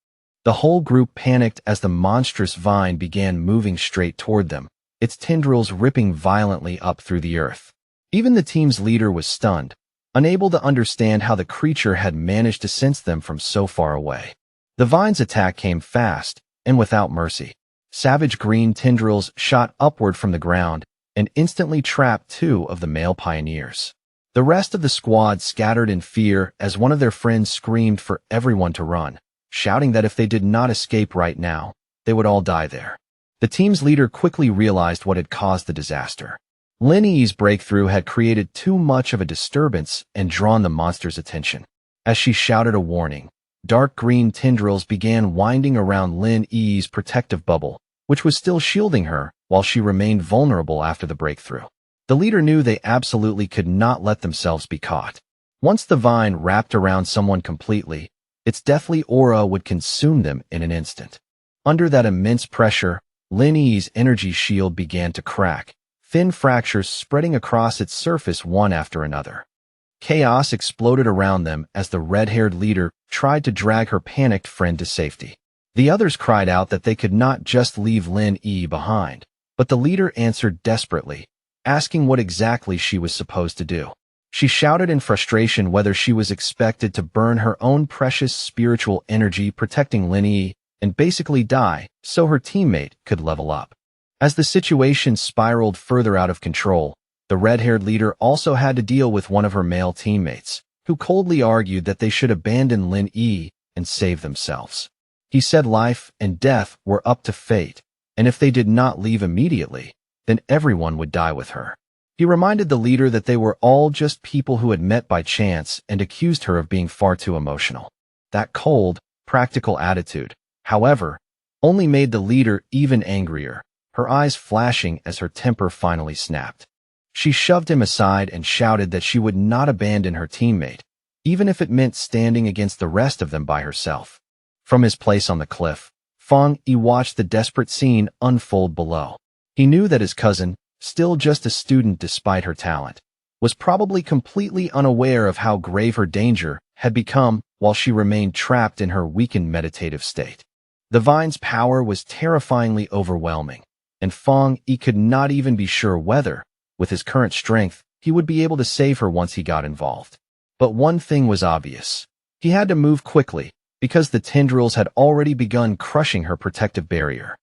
The whole group panicked as the monstrous vine began moving straight toward them, its tendrils ripping violently up through the earth. Even the team's leader was stunned, unable to understand how the creature had managed to sense them from so far away. The vine's attack came fast and without mercy. Savage green tendrils shot upward from the ground and instantly trapped two of the male pioneers. The rest of the squad scattered in fear as one of their friends screamed for everyone to run, shouting that if they did not escape right now, they would all die there. The team's leader quickly realized what had caused the disaster. Lin Yi's breakthrough had created too much of a disturbance and drawn the monster's attention. As she shouted a warning, dark green tendrils began winding around Lin Yi's protective bubble, which was still shielding her while she remained vulnerable after the breakthrough. The leader knew they absolutely could not let themselves be caught. Once the vine wrapped around someone completely, its deathly aura would consume them in an instant. Under that immense pressure, Lin Yi's energy shield began to crack, thin fractures spreading across its surface one after another. Chaos exploded around them as the red-haired leader tried to drag her panicked friend to safety. The others cried out that they could not just leave Lin Yi behind, but the leader answered desperately, asking what exactly she was supposed to do. She shouted in frustration whether she was expected to burn her own precious spiritual energy protecting Lin Yi and basically die so her teammate could level up. As the situation spiraled further out of control, the red-haired leader also had to deal with one of her male teammates, who coldly argued that they should abandon Lin Yi and save themselves. He said life and death were up to fate, and if they did not leave immediately, then everyone would die with her. He reminded the leader that they were all just people who had met by chance and accused her of being far too emotional. That cold, practical attitude, however, only made the leader even angrier, her eyes flashing as her temper finally snapped. She shoved him aside and shouted that she would not abandon her teammate, even if it meant standing against the rest of them by herself. From his place on the cliff, Fang Yi watched the desperate scene unfold below. He knew that his cousin, still just a student despite her talent, was probably completely unaware of how grave her danger had become while she remained trapped in her weakened meditative state. The vine's power was terrifyingly overwhelming, and Fang Yi could not even be sure whether, with his current strength, he would be able to save her once he got involved. But one thing was obvious. He had to move quickly, because the tendrils had already begun crushing her protective barrier.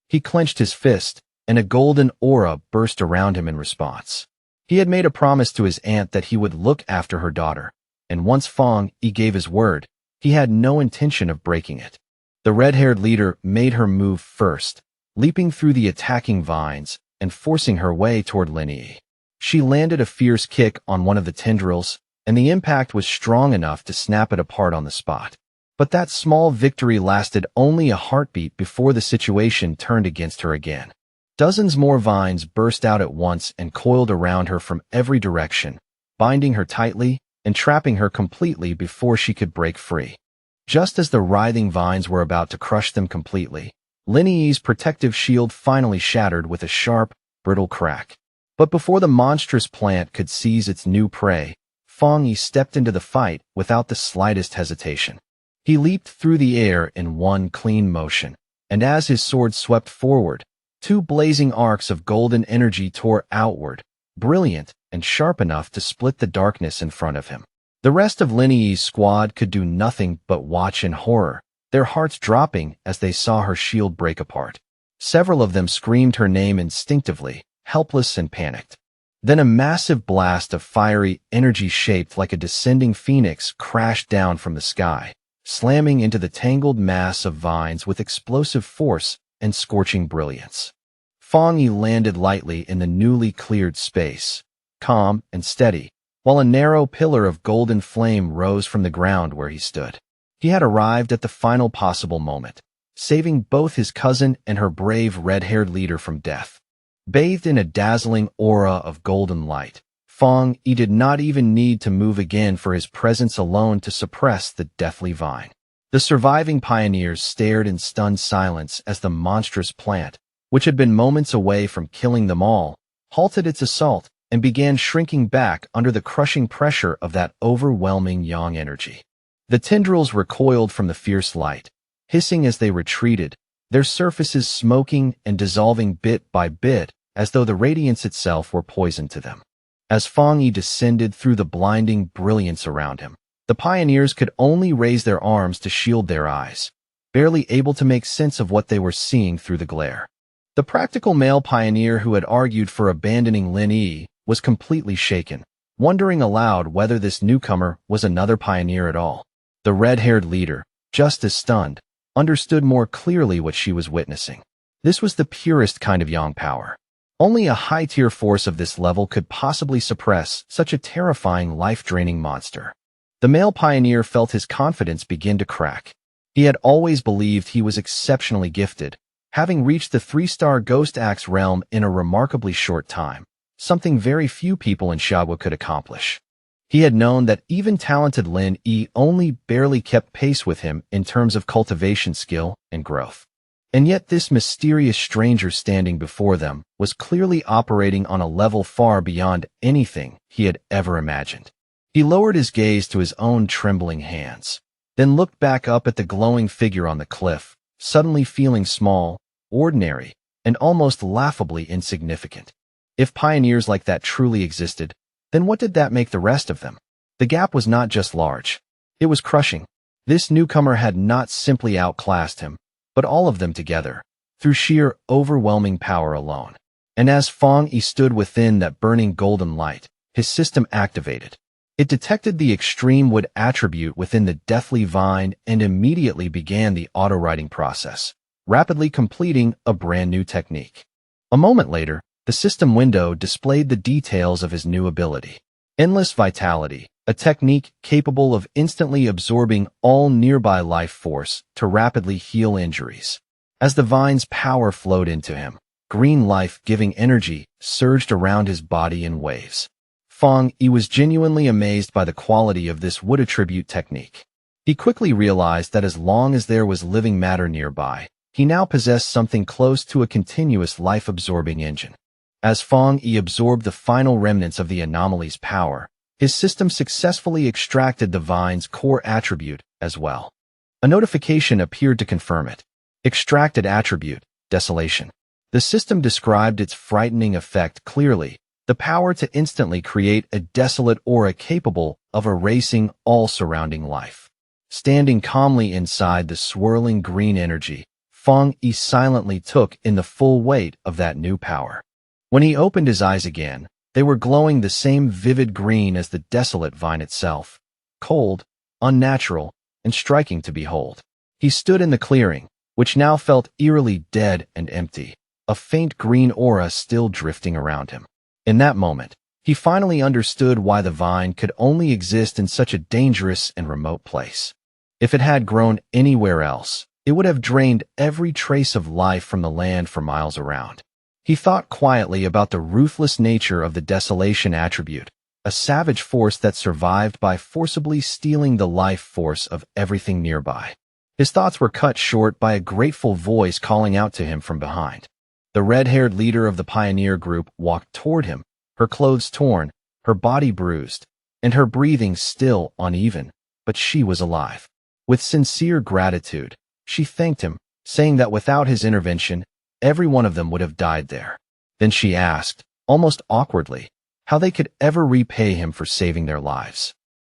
He clenched his fist, and a golden aura burst around him in response. He had made a promise to his aunt that he would look after her daughter, and once Fang Yi gave his word, he had no intention of breaking it. The red-haired leader made her move first, leaping through the attacking vines and forcing her way toward Lin Yi. She landed a fierce kick on one of the tendrils, and the impact was strong enough to snap it apart on the spot. But that small victory lasted only a heartbeat before the situation turned against her again. Dozens more vines burst out at once and coiled around her from every direction, binding her tightly and trapping her completely before she could break free. Just as the writhing vines were about to crush them completely, Lin Yi's protective shield finally shattered with a sharp, brittle crack. But before the monstrous plant could seize its new prey, Fang Yi stepped into the fight without the slightest hesitation. He leaped through the air in one clean motion, and as his sword swept forward, two blazing arcs of golden energy tore outward, brilliant and sharp enough to split the darkness in front of him. The rest of Lin Yi's squad could do nothing but watch in horror, their hearts dropping as they saw her shield break apart. Several of them screamed her name instinctively, helpless and panicked. Then a massive blast of fiery energy shaped like a descending phoenix crashed down from the sky, slamming into the tangled mass of vines with explosive force and scorching brilliance. Fong Yi landed lightly in the newly cleared space, calm and steady, while a narrow pillar of golden flame rose from the ground where he stood. He had arrived at the final possible moment, saving both his cousin and her brave red-haired leader from death. Bathed in a dazzling aura of golden light, Fong Yi did not even need to move again for his presence alone to suppress the deathly vine. The surviving pioneers stared in stunned silence as the monstrous plant, which had been moments away from killing them all, halted its assault and began shrinking back under the crushing pressure of that overwhelming yang energy. The tendrils recoiled from the fierce light, hissing as they retreated, their surfaces smoking and dissolving bit by bit as though the radiance itself were poison to them. As Fong Yi descended through the blinding brilliance around him, the pioneers could only raise their arms to shield their eyes, barely able to make sense of what they were seeing through the glare. The practical male pioneer who had argued for abandoning Lin Yi was completely shaken, wondering aloud whether this newcomer was another pioneer at all. The red-haired leader, just as stunned, understood more clearly what she was witnessing. This was the purest kind of yang power. Only a high-tier force of this level could possibly suppress such a terrifying, life-draining monster. The male pioneer felt his confidence begin to crack. He had always believed he was exceptionally gifted, having reached the 3-star Ghost Axe realm in a remarkably short time, something very few people in Xiaoguo could accomplish. He had known that even talented Lin Yi only barely kept pace with him in terms of cultivation skill and growth. And yet this mysterious stranger standing before them was clearly operating on a level far beyond anything he had ever imagined. He lowered his gaze to his own trembling hands, then looked back up at the glowing figure on the cliff, suddenly feeling small, ordinary, and almost laughably insignificant. If pioneers like that truly existed, then what did that make the rest of them? The gap was not just large. It was crushing. This newcomer had not simply outclassed him, but all of them together, through sheer, overwhelming power alone. And as Fong Yi stood within that burning golden light, his system activated. It detected the extreme wood attribute within the deathly vine and immediately began the auto-writing process, rapidly completing a brand new technique. A moment later, the system window displayed the details of his new ability. Endless Vitality, a technique capable of instantly absorbing all nearby life force to rapidly heal injuries. As the vine's power flowed into him, green life-giving energy surged around his body in waves. Fong Yi was genuinely amazed by the quality of this wood attribute technique. He quickly realized that as long as there was living matter nearby, he now possessed something close to a continuous life-absorbing engine. As Fong Yi absorbed the final remnants of the anomaly's power, his system successfully extracted the vine's core attribute as well. A notification appeared to confirm it. Extracted attribute, Desolation. The system described its frightening effect clearly, the power to instantly create a desolate aura capable of erasing all surrounding life. Standing calmly inside the swirling green energy, Fong Yi silently took in the full weight of that new power. When he opened his eyes again, they were glowing the same vivid green as the desolate vine itself, cold, unnatural, and striking to behold. He stood in the clearing, which now felt eerily dead and empty, a faint green aura still drifting around him. In that moment, he finally understood why the vine could only exist in such a dangerous and remote place. If it had grown anywhere else, it would have drained every trace of life from the land for miles around. He thought quietly about the ruthless nature of the desolation attribute, a savage force that survived by forcibly stealing the life force of everything nearby. His thoughts were cut short by a grateful voice calling out to him from behind. The red-haired leader of the pioneer group walked toward him, her clothes torn, her body bruised, and her breathing still uneven, but she was alive. With sincere gratitude, she thanked him, saying that without his intervention, every one of them would have died there. Then she asked, almost awkwardly, how they could ever repay him for saving their lives.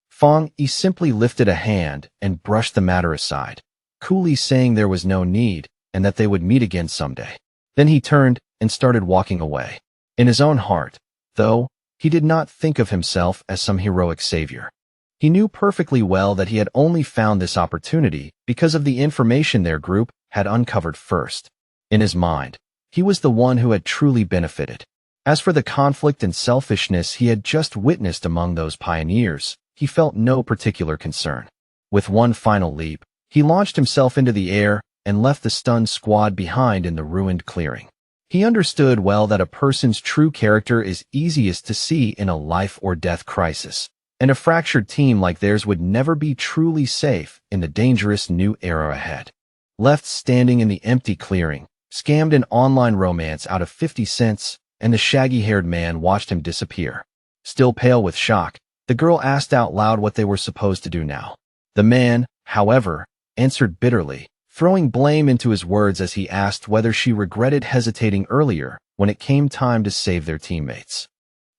Fong Yi simply lifted a hand and brushed the matter aside, coolly saying there was no need and that they would meet again someday. Then he turned and started walking away. In his own heart, though, he did not think of himself as some heroic savior. He knew perfectly well that he had only found this opportunity because of the information their group had uncovered first. In his mind, He was the one who had truly benefited. As for the conflict and selfishness he had just witnessed among those pioneers, he felt no particular concern. With one final leap, he launched himself into the air and left the stunned squad behind in the ruined clearing. He understood well that a person's true character is easiest to see in a life-or-death crisis, and a fractured team like theirs would never be truly safe in the dangerous new era ahead. Left standing in the empty clearing, scammed an online romance out of 50 cents, and the shaggy-haired man watched him disappear. Still pale with shock, the girl asked out loud what they were supposed to do now. The man, however, answered bitterly, throwing blame into his words as he asked whether she regretted hesitating earlier when it came time to save their teammates.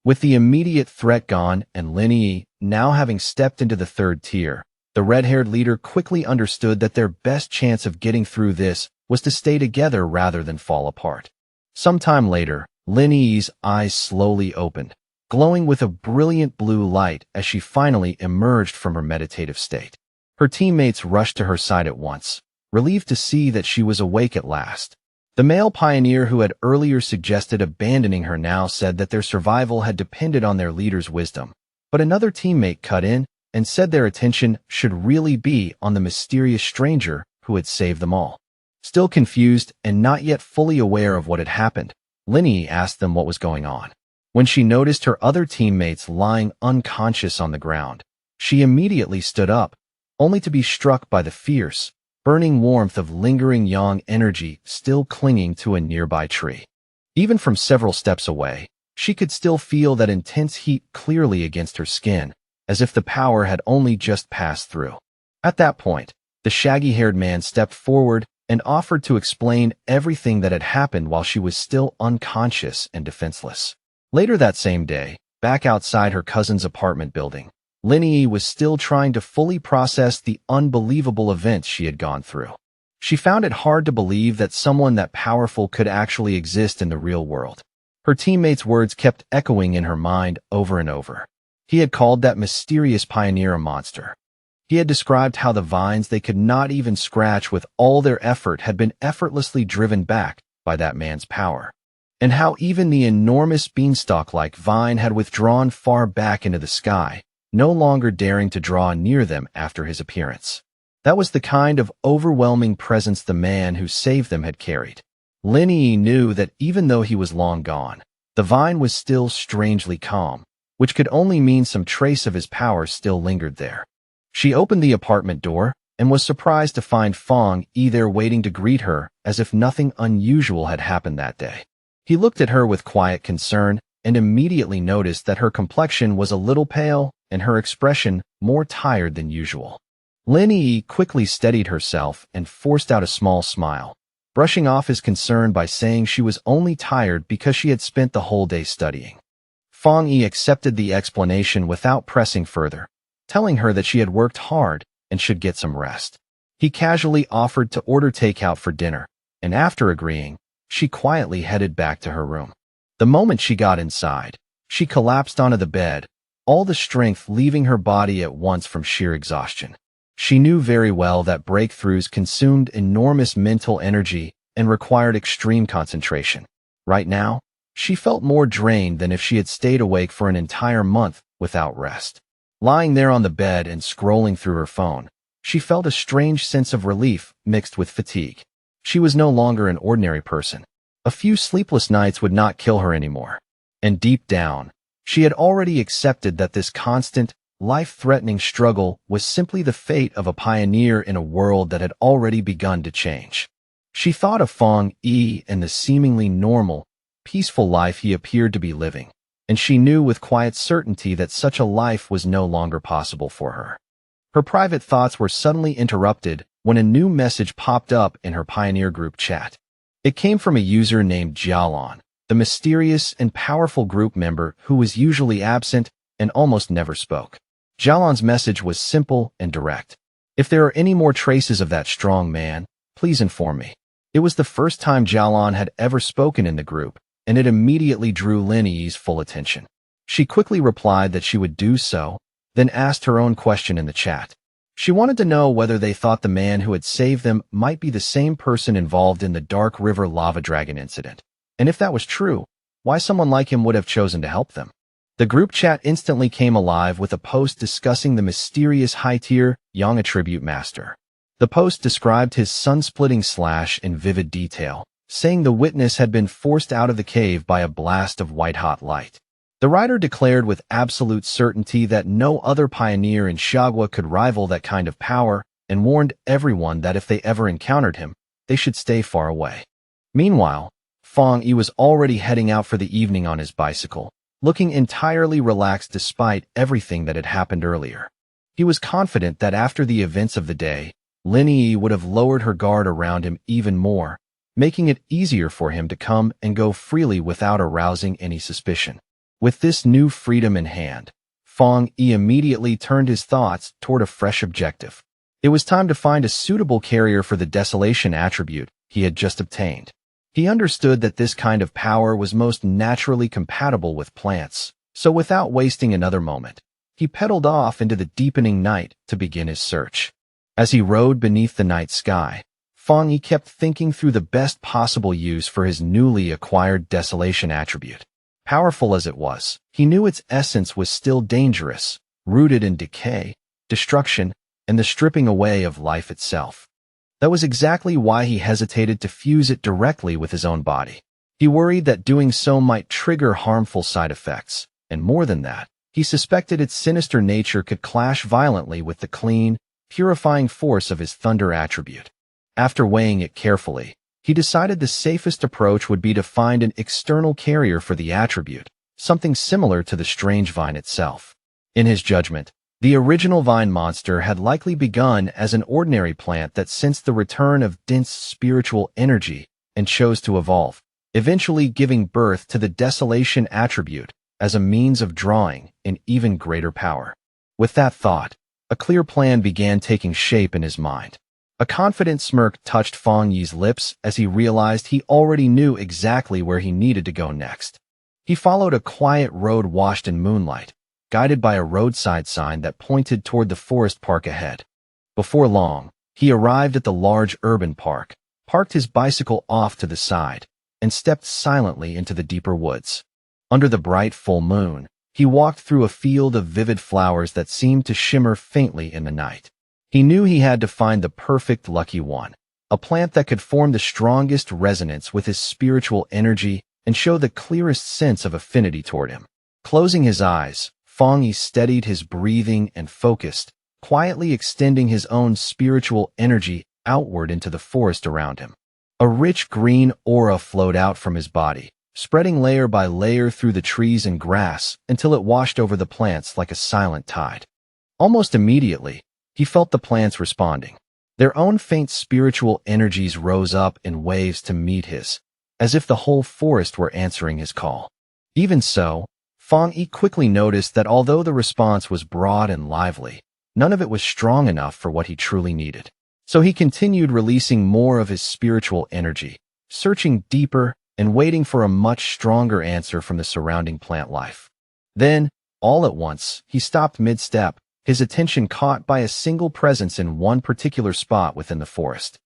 With the immediate threat gone and Lin Yi now having stepped into the third tier, the red-haired leader quickly understood that their best chance of getting through this was to stay together rather than fall apart. Sometime later, Lin Yi's eyes slowly opened, glowing with a brilliant blue light as she finally emerged from her meditative state. Her teammates rushed to her side at once, relieved to see that she was awake at last. The male pioneer who had earlier suggested abandoning her now said that their survival had depended on their leader's wisdom, but another teammate cut in and said their attention should really be on the mysterious stranger who had saved them all. Still confused and not yet fully aware of what had happened, Lin Yi asked them what was going on. When she noticed her other teammates lying unconscious on the ground, she immediately stood up, only to be struck by the fierce, burning warmth of lingering yang energy still clinging to a nearby tree. Even from several steps away, she could still feel that intense heat clearly against her skin, as if the power had only just passed through. At that point, the shaggy-haired man stepped forward and offered to explain everything that had happened while she was still unconscious and defenseless. Later that same day, back outside her cousin's apartment building, Lin Yi was still trying to fully process the unbelievable events she had gone through. She found it hard to believe that someone that powerful could actually exist in the real world. Her teammates' words kept echoing in her mind over and over. He had called that mysterious pioneer a monster. He had described how the vines they could not even scratch with all their effort had been effortlessly driven back by that man's power, and how even the enormous beanstalk-like vine had withdrawn far back into the sky, no longer daring to draw near them after his appearance. That was the kind of overwhelming presence the man who saved them had carried. Lin Yi knew that even though he was long gone, the vine was still strangely calm, which could only mean some trace of his power still lingered there. She opened the apartment door and was surprised to find Fong Yi there waiting to greet her as if nothing unusual had happened that day. He looked at her with quiet concern and immediately noticed that her complexion was a little pale and her expression more tired than usual. Lin Yi quickly steadied herself and forced out a small smile, brushing off his concern by saying she was only tired because she had spent the whole day studying. Fong Yi accepted the explanation without pressing further, telling her that she had worked hard and should get some rest. He casually offered to order takeout for dinner, and after agreeing, she quietly headed back to her room. The moment she got inside, she collapsed onto the bed, all the strength leaving her body at once from sheer exhaustion. She knew very well that breakthroughs consumed enormous mental energy and required extreme concentration. Right now, she felt more drained than if she had stayed awake for an entire month without rest. Lying there on the bed and scrolling through her phone, she felt a strange sense of relief mixed with fatigue. She was no longer an ordinary person. A few sleepless nights would not kill her anymore. And deep down, she had already accepted that this constant, life-threatening struggle was simply the fate of a pioneer in a world that had already begun to change. She thought of Fong Yi and the seemingly normal, peaceful life he appeared to be living, and she knew with quiet certainty that such a life was no longer possible for her. Her private thoughts were suddenly interrupted when a new message popped up in her Pioneer group chat. It came from a user named Jialon, the mysterious and powerful group member who was usually absent and almost never spoke. Jialon's message was simple and direct. If there are any more traces of that strong man, please inform me. It was the first time Jialon had ever spoken in the group, and it immediately drew Lin Yi's full attention. She quickly replied that she would do so, then asked her own question in the chat. She wanted to know whether they thought the man who had saved them might be the same person involved in the Dark River lava dragon incident. And if that was true, why someone like him would have chosen to help them. The group chat instantly came alive with a post discussing the mysterious high-tier Yang attribute master. The post described his sun-splitting slash in vivid detail, saying the witness had been forced out of the cave by a blast of white-hot light. The writer declared with absolute certainty that no other pioneer in Shagwa could rival that kind of power, and warned everyone that if they ever encountered him, they should stay far away. Meanwhile, Fong Yi was already heading out for the evening on his bicycle, looking entirely relaxed despite everything that had happened earlier. He was confident that after the events of the day, Lin Yi would have lowered her guard around him even more, making it easier for him to come and go freely without arousing any suspicion. With this new freedom in hand, Fong Yi immediately turned his thoughts toward a fresh objective. It was time to find a suitable carrier for the desolation attribute he had just obtained. He understood that this kind of power was most naturally compatible with plants, so without wasting another moment, he pedaled off into the deepening night to begin his search. As he rode beneath the night sky, Fong Yi kept thinking through the best possible use for his newly acquired desolation attribute. Powerful as it was, he knew its essence was still dangerous, rooted in decay, destruction, and the stripping away of life itself. That was exactly why he hesitated to fuse it directly with his own body. He worried that doing so might trigger harmful side effects, and more than that, he suspected its sinister nature could clash violently with the clean, purifying force of his thunder attribute. After weighing it carefully, he decided the safest approach would be to find an external carrier for the attribute, something similar to the strange vine itself. In his judgment, the original vine monster had likely begun as an ordinary plant that sensed the return of dense spiritual energy and chose to evolve, eventually giving birth to the desolation attribute as a means of drawing an even greater power. With that thought, a clear plan began taking shape in his mind. A confident smirk touched Fong Yi's lips as he realized he already knew exactly where he needed to go next. He followed a quiet road washed in moonlight, guided by a roadside sign that pointed toward the forest park ahead. Before long, he arrived at the large urban park, parked his bicycle off to the side, and stepped silently into the deeper woods. Under the bright full moon, he walked through a field of vivid flowers that seemed to shimmer faintly in the night. He knew he had to find the perfect lucky one, a plant that could form the strongest resonance with his spiritual energy and show the clearest sense of affinity toward him. Closing his eyes, Fong Yi steadied his breathing and focused, quietly extending his own spiritual energy outward into the forest around him. A rich green aura flowed out from his body, spreading layer by layer through the trees and grass until it washed over the plants like a silent tide. Almost immediately, he felt the plants responding. Their own faint spiritual energies rose up in waves to meet his, as if the whole forest were answering his call. Even so, Fong Yi quickly noticed that although the response was broad and lively, none of it was strong enough for what he truly needed. So he continued releasing more of his spiritual energy, searching deeper and waiting for a much stronger answer from the surrounding plant life. Then, all at once, he stopped mid-step, his attention caught by a single presence in one particular spot within the forest.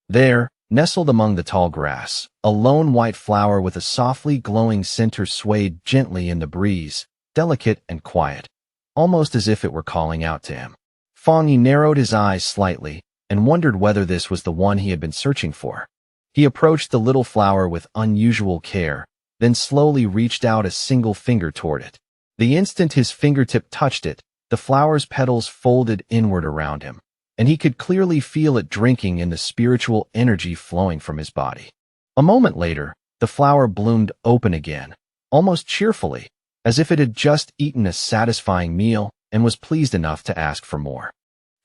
There, nestled among the tall grass, a lone white flower with a softly glowing center swayed gently in the breeze, delicate and quiet, almost as if it were calling out to him. Fong Yi narrowed his eyes slightly and wondered whether this was the one he had been searching for. He approached the little flower with unusual care, then slowly reached out a single finger toward it. The instant his fingertip touched it, the flower's petals folded inward around him, and he could clearly feel it drinking in the spiritual energy flowing from his body. A moment later, the flower bloomed open again, almost cheerfully, as if it had just eaten a satisfying meal and was pleased enough to ask for more.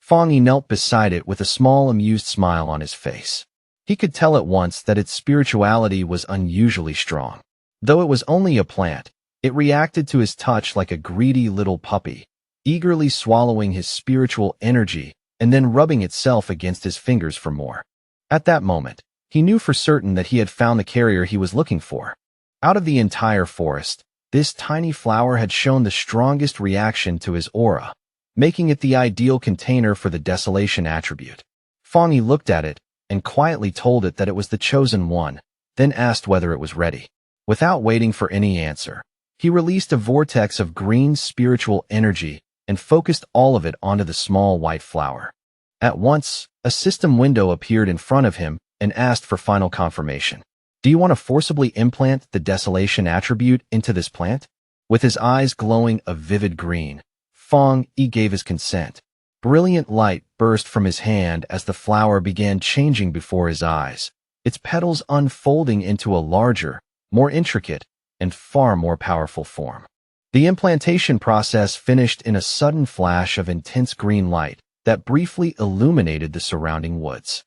Fong Yi knelt beside it with a small amused smile on his face. He could tell at once that its spirituality was unusually strong. Though it was only a plant, it reacted to his touch like a greedy little puppy, eagerly swallowing his spiritual energy and then rubbing itself against his fingers for more. At that moment, he knew for certain that he had found the carrier he was looking for. Out of the entire forest, this tiny flower had shown the strongest reaction to his aura, making it the ideal container for the desolation attribute. Fang Yi looked at it and quietly told it that it was the chosen one, then asked whether it was ready. Without waiting for any answer, he released a vortex of green spiritual energy and focused all of it onto the small white flower. At once, a system window appeared in front of him and asked for final confirmation. Do you want to forcibly implant the desolation attribute into this plant? With his eyes glowing a vivid green, Fang Yi gave his consent. Brilliant light burst from his hand as the flower began changing before his eyes, its petals unfolding into a larger, more intricate, and far more powerful form. The implantation process finished in a sudden flash of intense green light that briefly illuminated the surrounding woods.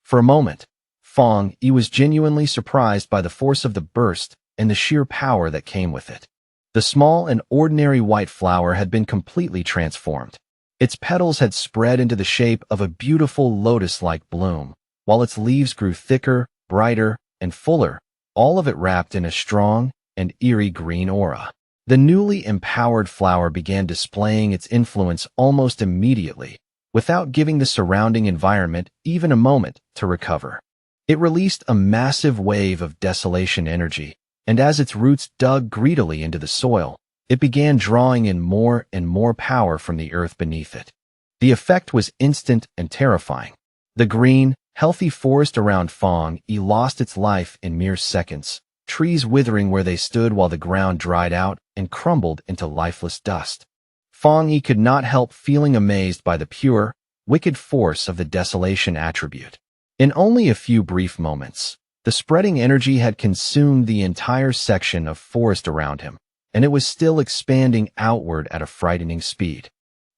For a moment, Fang Yi was genuinely surprised by the force of the burst and the sheer power that came with it. The small and ordinary white flower had been completely transformed. Its petals had spread into the shape of a beautiful lotus-like bloom, while its leaves grew thicker, brighter, and fuller, all of it wrapped in a strong and eerie green aura. The newly empowered flower began displaying its influence almost immediately, without giving the surrounding environment even a moment to recover. It released a massive wave of desolation energy, and as its roots dug greedily into the soil, it began drawing in more and more power from the earth beneath it. The effect was instant and terrifying. The green, healthy forest around Fang Yi lost its life in mere seconds, trees withering where they stood while the ground dried out and crumbled into lifeless dust. Fang Yi could not help feeling amazed by the pure, wicked force of the desolation attribute. In only a few brief moments, the spreading energy had consumed the entire section of forest around him, and it was still expanding outward at a frightening speed.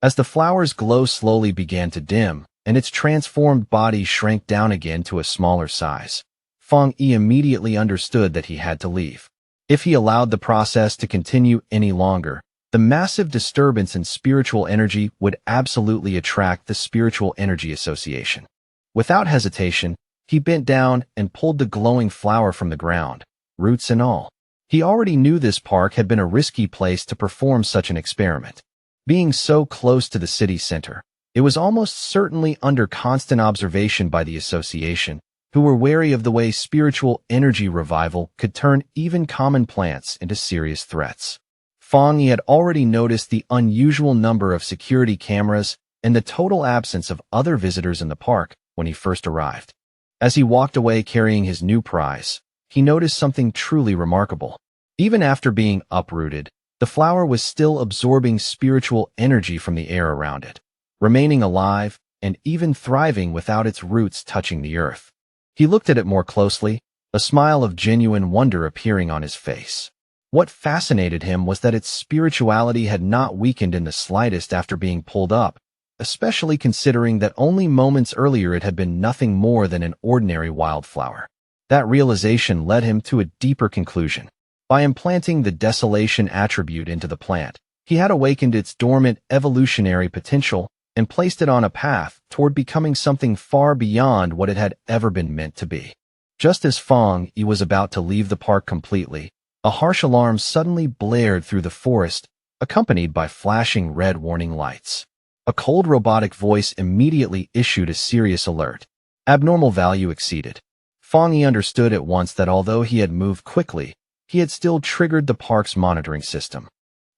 As the flower's glow slowly began to dim, and its transformed body shrank down again to a smaller size, Fang Yi immediately understood that he had to leave. If he allowed the process to continue any longer, the massive disturbance in spiritual energy would absolutely attract the Spiritual Energy Association. Without hesitation, he bent down and pulled the glowing flower from the ground, roots and all. He already knew this park had been a risky place to perform such an experiment. Being so close to the city center, it was almost certainly under constant observation by the association, who were wary of the way spiritual energy revival could turn even common plants into serious threats. Fang Yi had already noticed the unusual number of security cameras and the total absence of other visitors in the park when he first arrived. As he walked away carrying his new prize, he noticed something truly remarkable. Even after being uprooted, the flower was still absorbing spiritual energy from the air around it, remaining alive and even thriving without its roots touching the earth. He looked at it more closely, a smile of genuine wonder appearing on his face. What fascinated him was that its spirituality had not weakened in the slightest after being pulled up, especially considering that only moments earlier it had been nothing more than an ordinary wildflower. That realization led him to a deeper conclusion. By implanting the desolation attribute into the plant, he had awakened its dormant evolutionary potential and placed it on a path toward becoming something far beyond what it had ever been meant to be. Just as Fang Yi was about to leave the park completely, a harsh alarm suddenly blared through the forest, accompanied by flashing red warning lights. A cold robotic voice immediately issued a serious alert. Abnormal value exceeded. Fang Yi understood at once that although he had moved quickly, he had still triggered the park's monitoring system.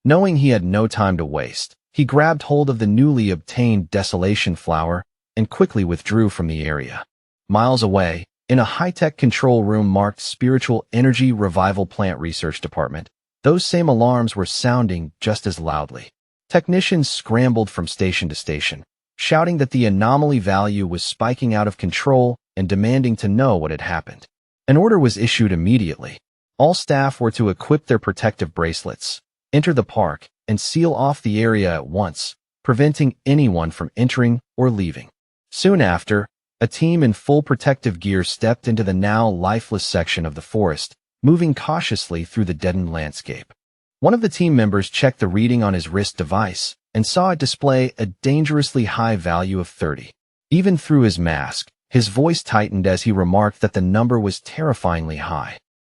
Knowing he had no time to waste, he grabbed hold of the newly obtained desolation flower and quickly withdrew from the area. Miles away, in a high-tech control room marked Spiritual Energy Revival Plant Research Department, those same alarms were sounding just as loudly. Technicians scrambled from station to station, shouting that the anomaly value was spiking out of control and demanding to know what had happened. An order was issued immediately. All staff were to equip their protective bracelets, enter the park, and seal off the area at once, preventing anyone from entering or leaving. Soon after, a team in full protective gear stepped into the now lifeless section of the forest, moving cautiously through the deadened landscape. One of the team members checked the reading on his wrist device and saw it display a dangerously high value of 30. Even through his mask, his voice tightened as he remarked that the number was terrifyingly high.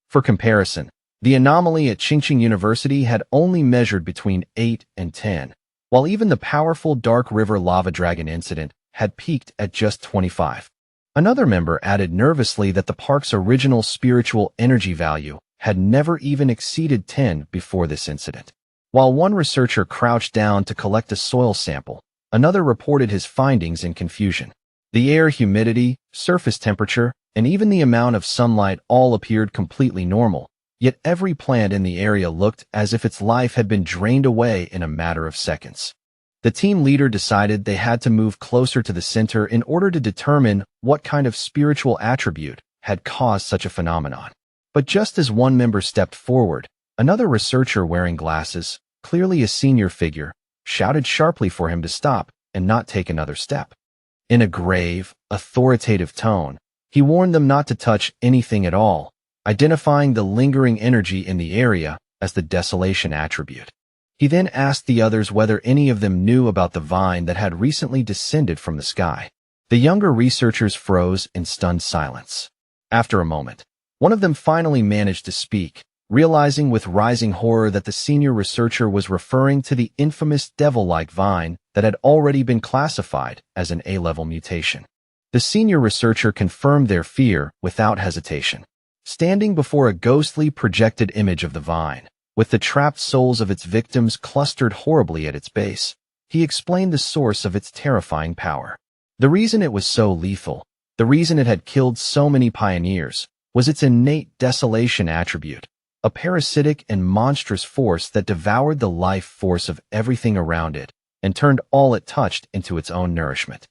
For comparison, the anomaly at Qingqing University had only measured between 8 and 10, while even the powerful Dark River Lava Dragon incident had peaked at just 25. Another member added nervously that the park's original spiritual energy value had never even exceeded 10 before this incident. While one researcher crouched down to collect a soil sample, another reported his findings in confusion. The air humidity, surface temperature, and even the amount of sunlight all appeared completely normal, yet every plant in the area looked as if its life had been drained away in a matter of seconds. The team leader decided they had to move closer to the center in order to determine what kind of spiritual attribute had caused such a phenomenon. But just as one member stepped forward, another researcher wearing glasses, clearly a senior figure, shouted sharply for him to stop and not take another step. In a grave, authoritative tone, he warned them not to touch anything at all, identifying the lingering energy in the area as the desolation attribute. He then asked the others whether any of them knew about the vine that had recently descended from the sky. The younger researchers froze in stunned silence. After a moment, one of them finally managed to speak, realizing with rising horror that the senior researcher was referring to the infamous devil-like vine that had already been classified as an A-level mutation. The senior researcher confirmed their fear without hesitation. Standing before a ghostly projected image of the vine, with the trapped souls of its victims clustered horribly at its base, he explained the source of its terrifying power. The reason it was so lethal, the reason it had killed so many pioneers, was its innate desolation attribute, a parasitic and monstrous force that devoured the life force of everything around it and turned all it touched into its own nourishment.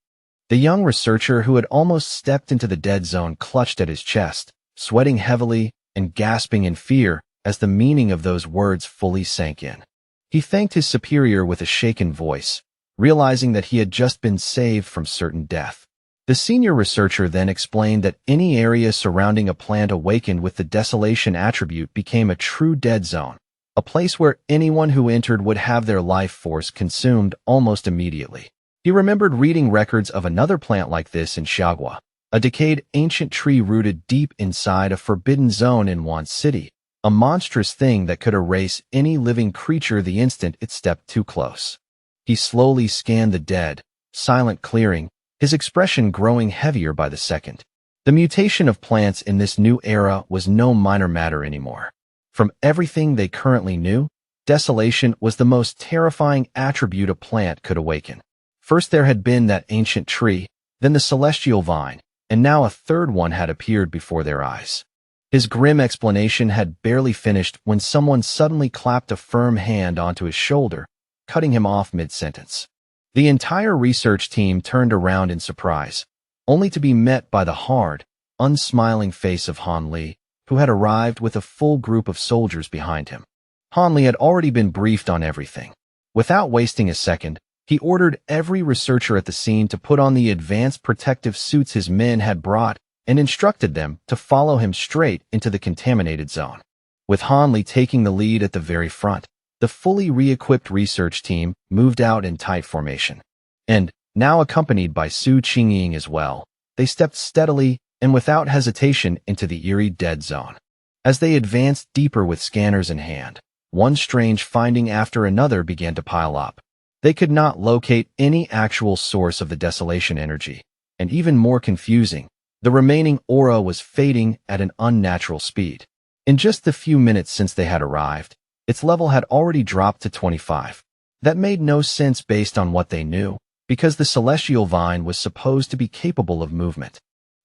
The young researcher who had almost stepped into the dead zone clutched at his chest, sweating heavily and gasping in fear as the meaning of those words fully sank in. He thanked his superior with a shaken voice, realizing that he had just been saved from certain death. The senior researcher then explained that any area surrounding a plant awakened with the desolation attribute became a true dead zone, a place where anyone who entered would have their life force consumed almost immediately. He remembered reading records of another plant like this in Xiaogua, a decayed ancient tree rooted deep inside a forbidden zone in Wan City, a monstrous thing that could erase any living creature the instant it stepped too close. He slowly scanned the dead, silent clearing, his expression growing heavier by the second. The mutation of plants in this new era was no minor matter anymore. From everything they currently knew, desolation was the most terrifying attribute a plant could awaken. First there had been that ancient tree, then the celestial vine, and now a third one had appeared before their eyes. His grim explanation had barely finished when someone suddenly clapped a firm hand onto his shoulder, cutting him off mid-sentence. The entire research team turned around in surprise, only to be met by the hard, unsmiling face of Han Li, who had arrived with a full group of soldiers behind him. Han Li had already been briefed on everything. Without wasting a second, he ordered every researcher at the scene to put on the advanced protective suits his men had brought and instructed them to follow him straight into the contaminated zone. With Han Li taking the lead at the very front, the fully re-equipped research team moved out in tight formation. And, now accompanied by Su Qingying as well, they stepped steadily and without hesitation into the eerie dead zone. As they advanced deeper with scanners in hand, one strange finding after another began to pile up. They could not locate any actual source of the desolation energy, and even more confusing, the remaining aura was fading at an unnatural speed. In just the few minutes since they had arrived, its level had already dropped to 25. That made no sense based on what they knew, because the celestial vine was supposed to be capable of movement.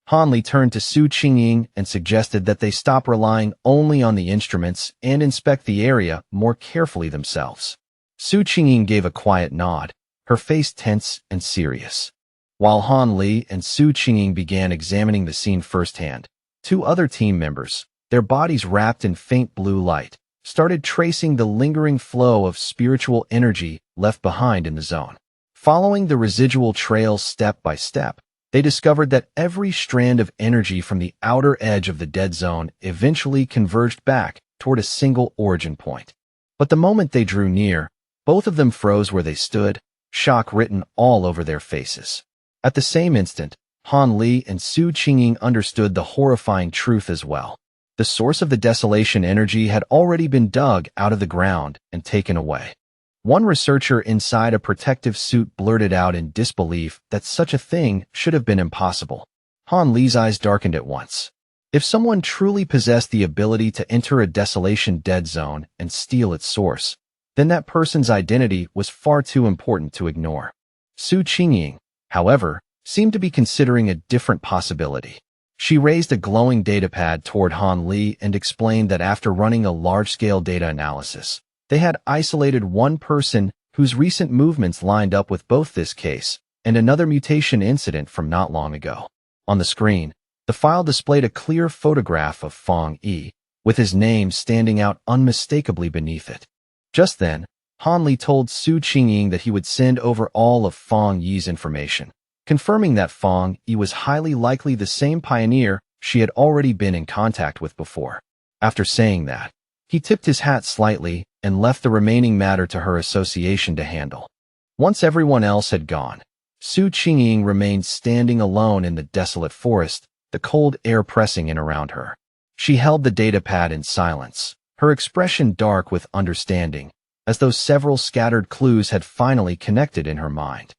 Han Li turned to Su Qingying and suggested that they stop relying only on the instruments and inspect the area more carefully themselves. Su Qingying gave a quiet nod, her face tense and serious. While Han Li and Su Qingying began examining the scene firsthand, two other team members, their bodies wrapped in faint blue light, started tracing the lingering flow of spiritual energy left behind in the zone. Following the residual trail step by step, they discovered that every strand of energy from the outer edge of the dead zone eventually converged back toward a single origin point. But the moment they drew near, both of them froze where they stood, shock written all over their faces. At the same instant, Han Li and Su Qingying understood the horrifying truth as well. The source of the desolation energy had already been dug out of the ground and taken away. One researcher inside a protective suit blurted out in disbelief that such a thing should have been impossible. Han Li's eyes darkened at once. If someone truly possessed the ability to enter a desolation dead zone and steal its source, then that person's identity was far too important to ignore. Su Qingying, however, seemed to be considering a different possibility. She raised a glowing datapad toward Han Li and explained that after running a large-scale data analysis, they had isolated one person whose recent movements lined up with both this case and another mutation incident from not long ago. On the screen, the file displayed a clear photograph of Fang Yi, with his name standing out unmistakably beneath it. Just then, Han Li told Su Qingying that he would send over all of Fang Yi's information, confirming that Fang Yi was highly likely the same pioneer she had already been in contact with before. After saying that, he tipped his hat slightly and left the remaining matter to her association to handle. Once everyone else had gone, Su Qingying remained standing alone in the desolate forest, the cold air pressing in around her. She held the datapad in silence, her expression dark with understanding, as though several scattered clues had finally connected in her mind.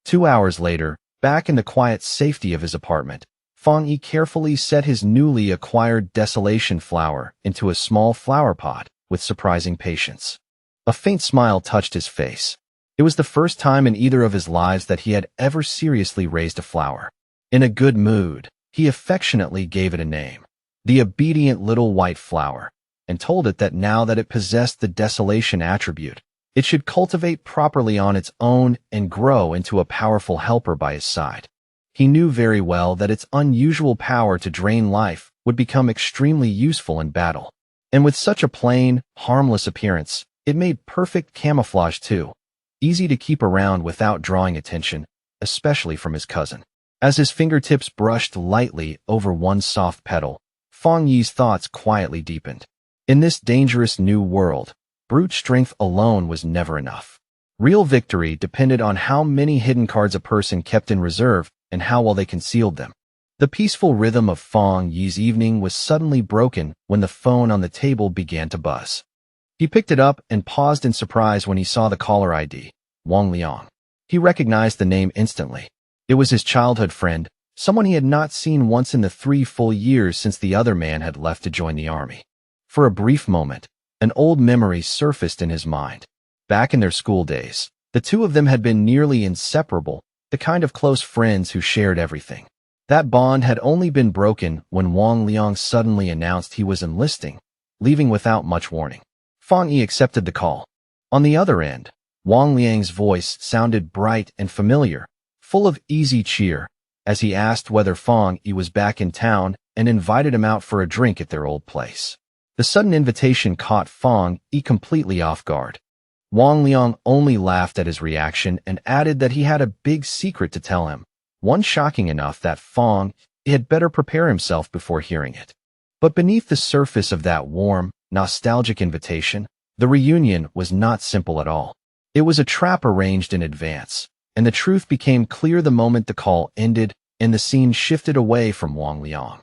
2 hours later, back in the quiet safety of his apartment, Fang Yi carefully set his newly acquired desolation flower into a small flower pot with surprising patience. A faint smile touched his face. It was the first time in either of his lives that he had ever seriously raised a flower. In a good mood, he affectionately gave it a name, the obedient little white flower, and told it that now that it possessed the desolation attribute, it should cultivate properly on its own and grow into a powerful helper by his side. He knew very well that its unusual power to drain life would become extremely useful in battle. And with such a plain, harmless appearance, it made perfect camouflage too, easy to keep around without drawing attention, especially from his cousin. As his fingertips brushed lightly over one soft petal, Fang Yi's thoughts quietly deepened. In this dangerous new world, brute strength alone was never enough. Real victory depended on how many hidden cards a person kept in reserve and how well they concealed them. The peaceful rhythm of Fang Yi's evening was suddenly broken when the phone on the table began to buzz. He picked it up and paused in surprise when he saw the caller ID, Wang Liang. He recognized the name instantly. It was his childhood friend, someone he had not seen once in the 3 full years since the other man had left to join the army. For a brief moment, an old memory surfaced in his mind. Back in their school days, the two of them had been nearly inseparable, the kind of close friends who shared everything. That bond had only been broken when Wang Liang suddenly announced he was enlisting, leaving without much warning. Fang Yi accepted the call. On the other end, Wang Liang's voice sounded bright and familiar, full of easy cheer, as he asked whether Fang Yi was back in town and invited him out for a drink at their old place. The sudden invitation caught Fang Yi completely off guard. Wang Liang only laughed at his reaction and added that he had a big secret to tell him, one shocking enough that Fang Yi had better prepare himself before hearing it. But beneath the surface of that warm, nostalgic invitation, the reunion was not simple at all. It was a trap arranged in advance, and the truth became clear the moment the call ended and the scene shifted away from Wang Liang.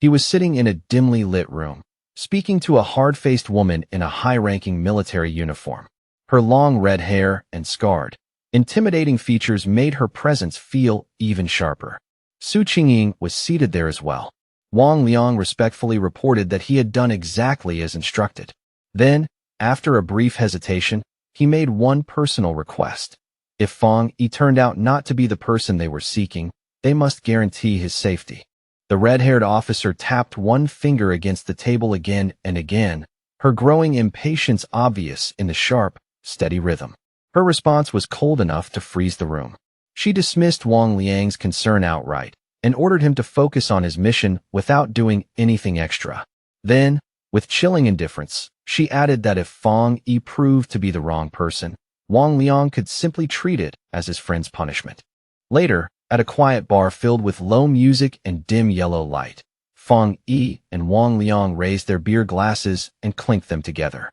He was sitting in a dimly lit room, speaking to a hard-faced woman in a high-ranking military uniform. Her long red hair and scarred, intimidating features made her presence feel even sharper. Su Qingying was seated there as well. Wang Liang respectfully reported that he had done exactly as instructed. Then, after a brief hesitation, he made one personal request. If Fang Yi turned out not to be the person they were seeking, they must guarantee his safety. The red-haired officer tapped one finger against the table again and again, her growing impatience obvious in the sharp, steady rhythm. Her response was cold enough to freeze the room. She dismissed Wang Liang's concern outright and ordered him to focus on his mission without doing anything extra. Then, with chilling indifference, she added that if Fang Yi proved to be the wrong person, Wang Liang could simply treat it as his friend's punishment. Later, at a quiet bar filled with low music and dim yellow light, Fang Yi and Wang Liang raised their beer glasses and clinked them together.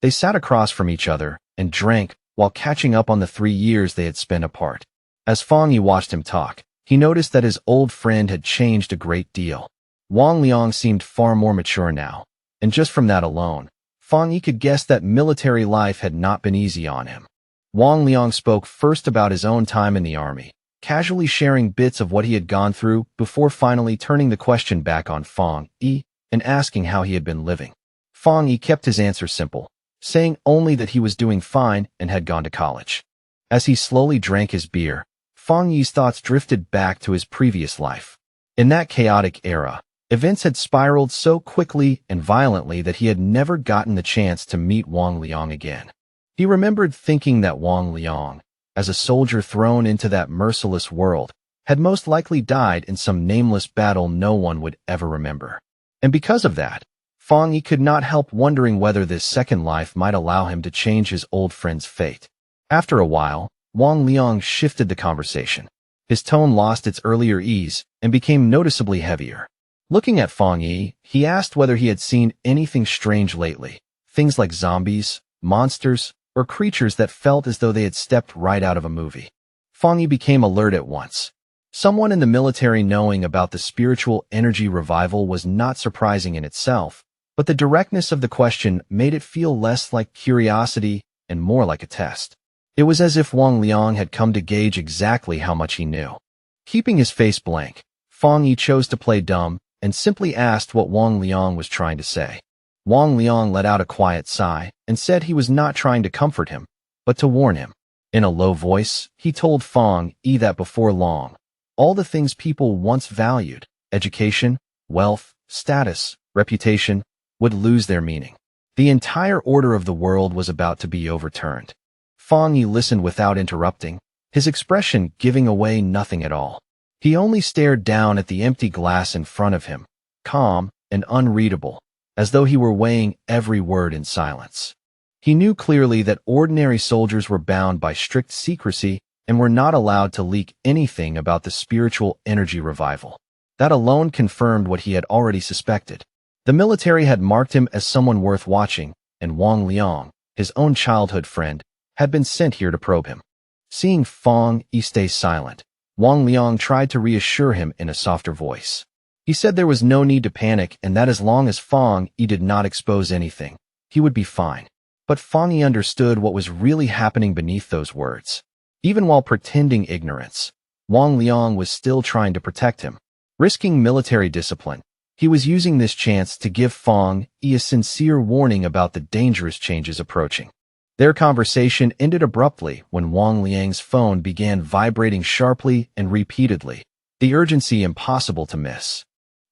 They sat across from each other and drank while catching up on the 3 years they had spent apart. As Fang Yi watched him talk, he noticed that his old friend had changed a great deal. Wang Liang seemed far more mature now, and just from that alone, Fang Yi could guess that military life had not been easy on him. Wang Liang spoke first about his own time in the army, casually sharing bits of what he had gone through before finally turning the question back on Fang Yi and asking how he had been living. Fang Yi kept his answer simple, saying only that he was doing fine and had gone to college. As he slowly drank his beer, Fang Yi's thoughts drifted back to his previous life. In that chaotic era, events had spiraled so quickly and violently that he had never gotten the chance to meet Wang Liang again. He remembered thinking that Wang Liang, as a soldier thrown into that merciless world, had most likely died in some nameless battle no one would ever remember. And because of that, Fang Yi could not help wondering whether this second life might allow him to change his old friend's fate. After a while, Wang Liang shifted the conversation. His tone lost its earlier ease and became noticeably heavier. Looking at Fang Yi, he asked whether he had seen anything strange lately, things like zombies, monsters, or creatures that felt as though they had stepped right out of a movie. Fang Yi became alert at once. Someone in the military knowing about the spiritual energy revival was not surprising in itself, but the directness of the question made it feel less like curiosity and more like a test. It was as if Wang Liang had come to gauge exactly how much he knew. Keeping his face blank, Fang Yi chose to play dumb and simply asked what Wang Liang was trying to say. Wang Liang let out a quiet sigh and said he was not trying to comfort him, but to warn him. In a low voice, he told Fang Yi that before long, all the things people once valued, education, wealth, status, reputation, would lose their meaning. The entire order of the world was about to be overturned. Fang Yi listened without interrupting, his expression giving away nothing at all. He only stared down at the empty glass in front of him, calm and unreadable, as though he were weighing every word in silence. He knew clearly that ordinary soldiers were bound by strict secrecy and were not allowed to leak anything about the spiritual energy revival. That alone confirmed what he had already suspected. The military had marked him as someone worth watching, and Wang Liang, his own childhood friend, had been sent here to probe him. Seeing Fang Yi stay silent, Wang Liang tried to reassure him in a softer voice. He said there was no need to panic and that as long as Fang Yi did not expose anything, he would be fine. But Fang Yi understood what was really happening beneath those words. Even while pretending ignorance, Wang Liang was still trying to protect him. Risking military discipline, he was using this chance to give Fang Yi a sincere warning about the dangerous changes approaching. Their conversation ended abruptly when Wang Liang's phone began vibrating sharply and repeatedly, the urgency impossible to miss.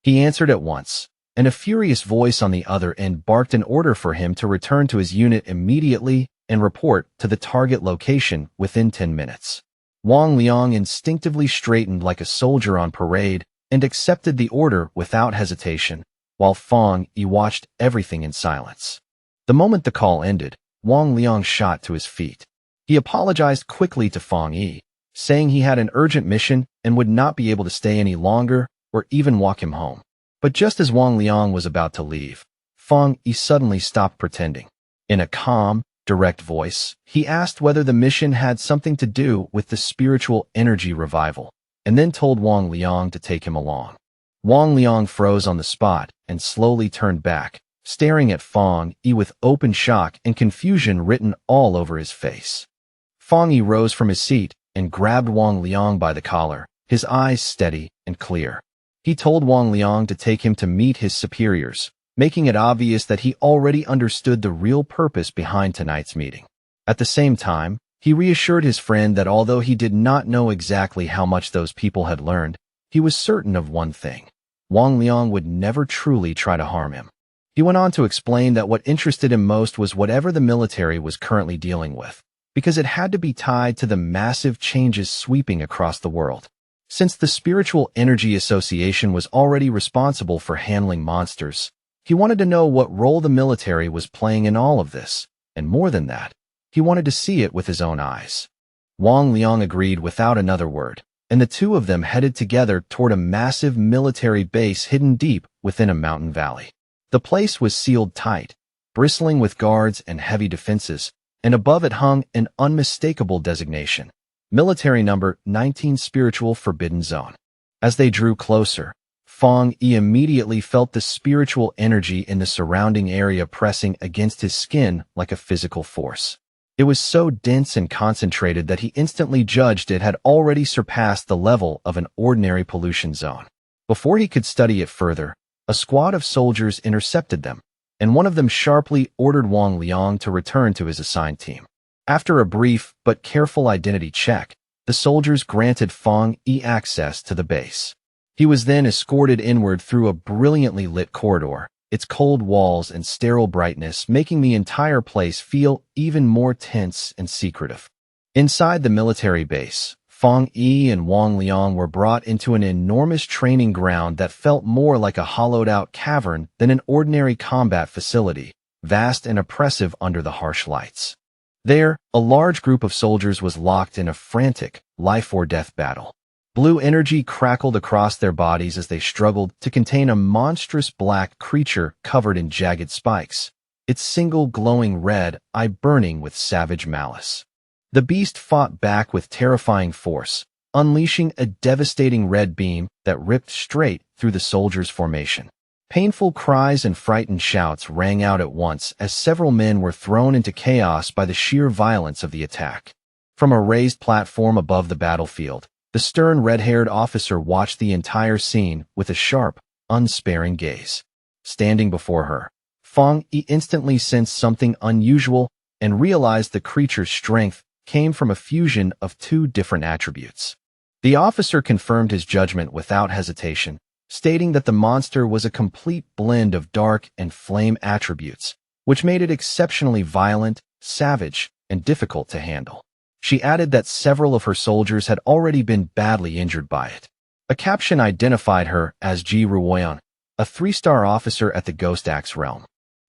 He answered at once, and a furious voice on the other end barked an order for him to return to his unit immediately and report to the target location within 10 minutes. Wang Liang instinctively straightened like a soldier on parade and accepted the order without hesitation, while Fang Yi watched everything in silence. The moment the call ended, Wang Liang shot to his feet. He apologized quickly to Fang Yi, saying he had an urgent mission and would not be able to stay any longer or even walk him home. But just as Wang Liang was about to leave, Fang Yi suddenly stopped pretending. In a calm, direct voice, he asked whether the mission had something to do with the spiritual energy revival, and then told Wang Liang to take him along. Wang Liang froze on the spot and slowly turned back, staring at Fang Yi with open shock and confusion written all over his face. Fang Yi rose from his seat and grabbed Wang Liang by the collar, his eyes steady and clear. He told Wang Liang to take him to meet his superiors, making it obvious that he already understood the real purpose behind tonight's meeting. At the same time, he reassured his friend that although he did not know exactly how much those people had learned, he was certain of one thing: Wang Liang would never truly try to harm him. He went on to explain that what interested him most was whatever the military was currently dealing with, because it had to be tied to the massive changes sweeping across the world. Since the Spiritual Energy Association was already responsible for handling monsters, he wanted to know what role the military was playing in all of this, and more than that, he wanted to see it with his own eyes. Wang Liang agreed without another word, and the two of them headed together toward a massive military base hidden deep within a mountain valley. The place was sealed tight, bristling with guards and heavy defenses, and above it hung an unmistakable designation: Military Number 19 Spiritual Forbidden Zone. As they drew closer, Fang Yi immediately felt the spiritual energy in the surrounding area pressing against his skin like a physical force. It was so dense and concentrated that he instantly judged it had already surpassed the level of an ordinary pollution zone. Before he could study it further, a squad of soldiers intercepted them, and one of them sharply ordered Wang Liang to return to his assigned team. After a brief but careful identity check, the soldiers granted Fang Yi access to the base. He was then escorted inward through a brilliantly lit corridor, its cold walls and sterile brightness making the entire place feel even more tense and secretive. Inside the military base, Fang Yi and Wang Liang were brought into an enormous training ground that felt more like a hollowed-out cavern than an ordinary combat facility, vast and oppressive under the harsh lights. There, a large group of soldiers was locked in a frantic, life-or-death battle. Blue energy crackled across their bodies as they struggled to contain a monstrous black creature covered in jagged spikes, its single glowing red eye burning with savage malice. The beast fought back with terrifying force, unleashing a devastating red beam that ripped straight through the soldiers' formation. Painful cries and frightened shouts rang out at once as several men were thrown into chaos by the sheer violence of the attack. From a raised platform above the battlefield, the stern red-haired officer watched the entire scene with a sharp, unsparing gaze. Standing before her, Fang Yi instantly sensed something unusual and realized the creature's strength came from a fusion of two different attributes. The officer confirmed his judgment without hesitation, stating that the monster was a complete blend of dark and flame attributes, which made it exceptionally violent, savage, and difficult to handle. She added that several of her soldiers had already been badly injured by it. A caption identified her as Ji Ruoyan, a 3-star officer at the Ghost Axe realm.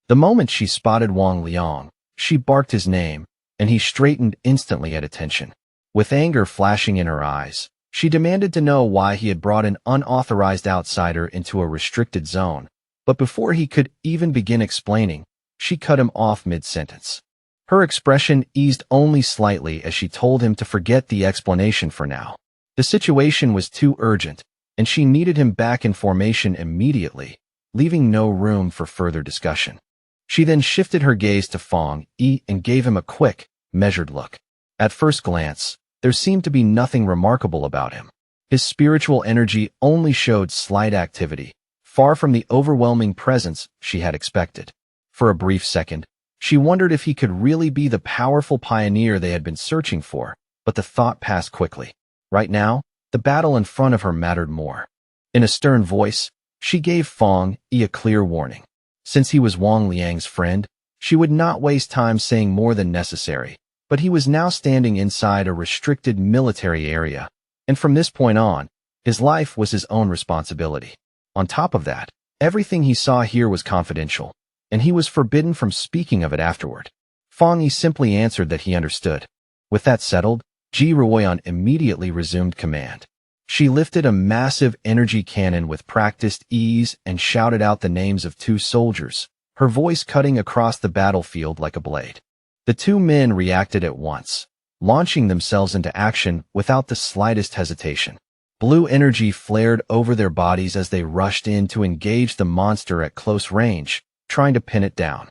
The moment she spotted Wang Liang, she barked his name, and he straightened instantly at attention. With anger flashing in her eyes, she demanded to know why he had brought an unauthorized outsider into a restricted zone, but before he could even begin explaining, she cut him off mid-sentence. Her expression eased only slightly as she told him to forget the explanation for now. The situation was too urgent, and she needed him back in formation immediately, leaving no room for further discussion. She then shifted her gaze to Fang Yi and gave him a quick, measured look. At first glance, there seemed to be nothing remarkable about him. His spiritual energy only showed slight activity, far from the overwhelming presence she had expected. For a brief second, she wondered if he could really be the powerful pioneer they had been searching for, but the thought passed quickly. Right now, the battle in front of her mattered more. In a stern voice, she gave Fang Yi a clear warning. Since he was Wang Liang's friend, she would not waste time saying more than necessary, but he was now standing inside a restricted military area, and from this point on, his life was his own responsibility. On top of that, everything he saw here was confidential, and he was forbidden from speaking of it afterward. Fang Yi simply answered that he understood. With that settled, Ji Ruoyan immediately resumed command. She lifted a massive energy cannon with practiced ease and shouted out the names of 2 soldiers, her voice cutting across the battlefield like a blade. The 2 men reacted at once, launching themselves into action without the slightest hesitation. Blue energy flared over their bodies as they rushed in to engage the monster at close range, trying to pin it down.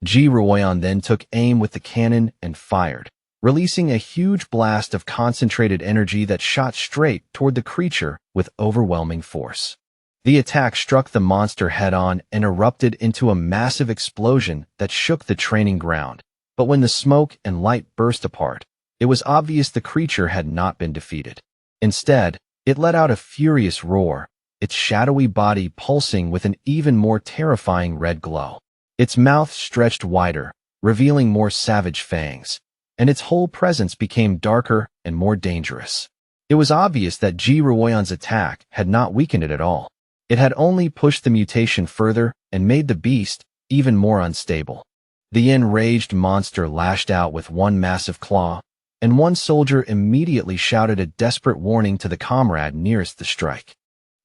Ji Ruoyan then took aim with the cannon and fired, releasing a huge blast of concentrated energy that shot straight toward the creature with overwhelming force. The attack struck the monster head-on and erupted into a massive explosion that shook the training ground. But when the smoke and light burst apart, it was obvious the creature had not been defeated. Instead, it let out a furious roar, its shadowy body pulsing with an even more terrifying red glow. Its mouth stretched wider, revealing more savage fangs, and its whole presence became darker and more dangerous. It was obvious that Ji Ruoyan's attack had not weakened it at all. It had only pushed the mutation further and made the beast even more unstable. The enraged monster lashed out with one massive claw, and one soldier immediately shouted a desperate warning to the comrade nearest the strike.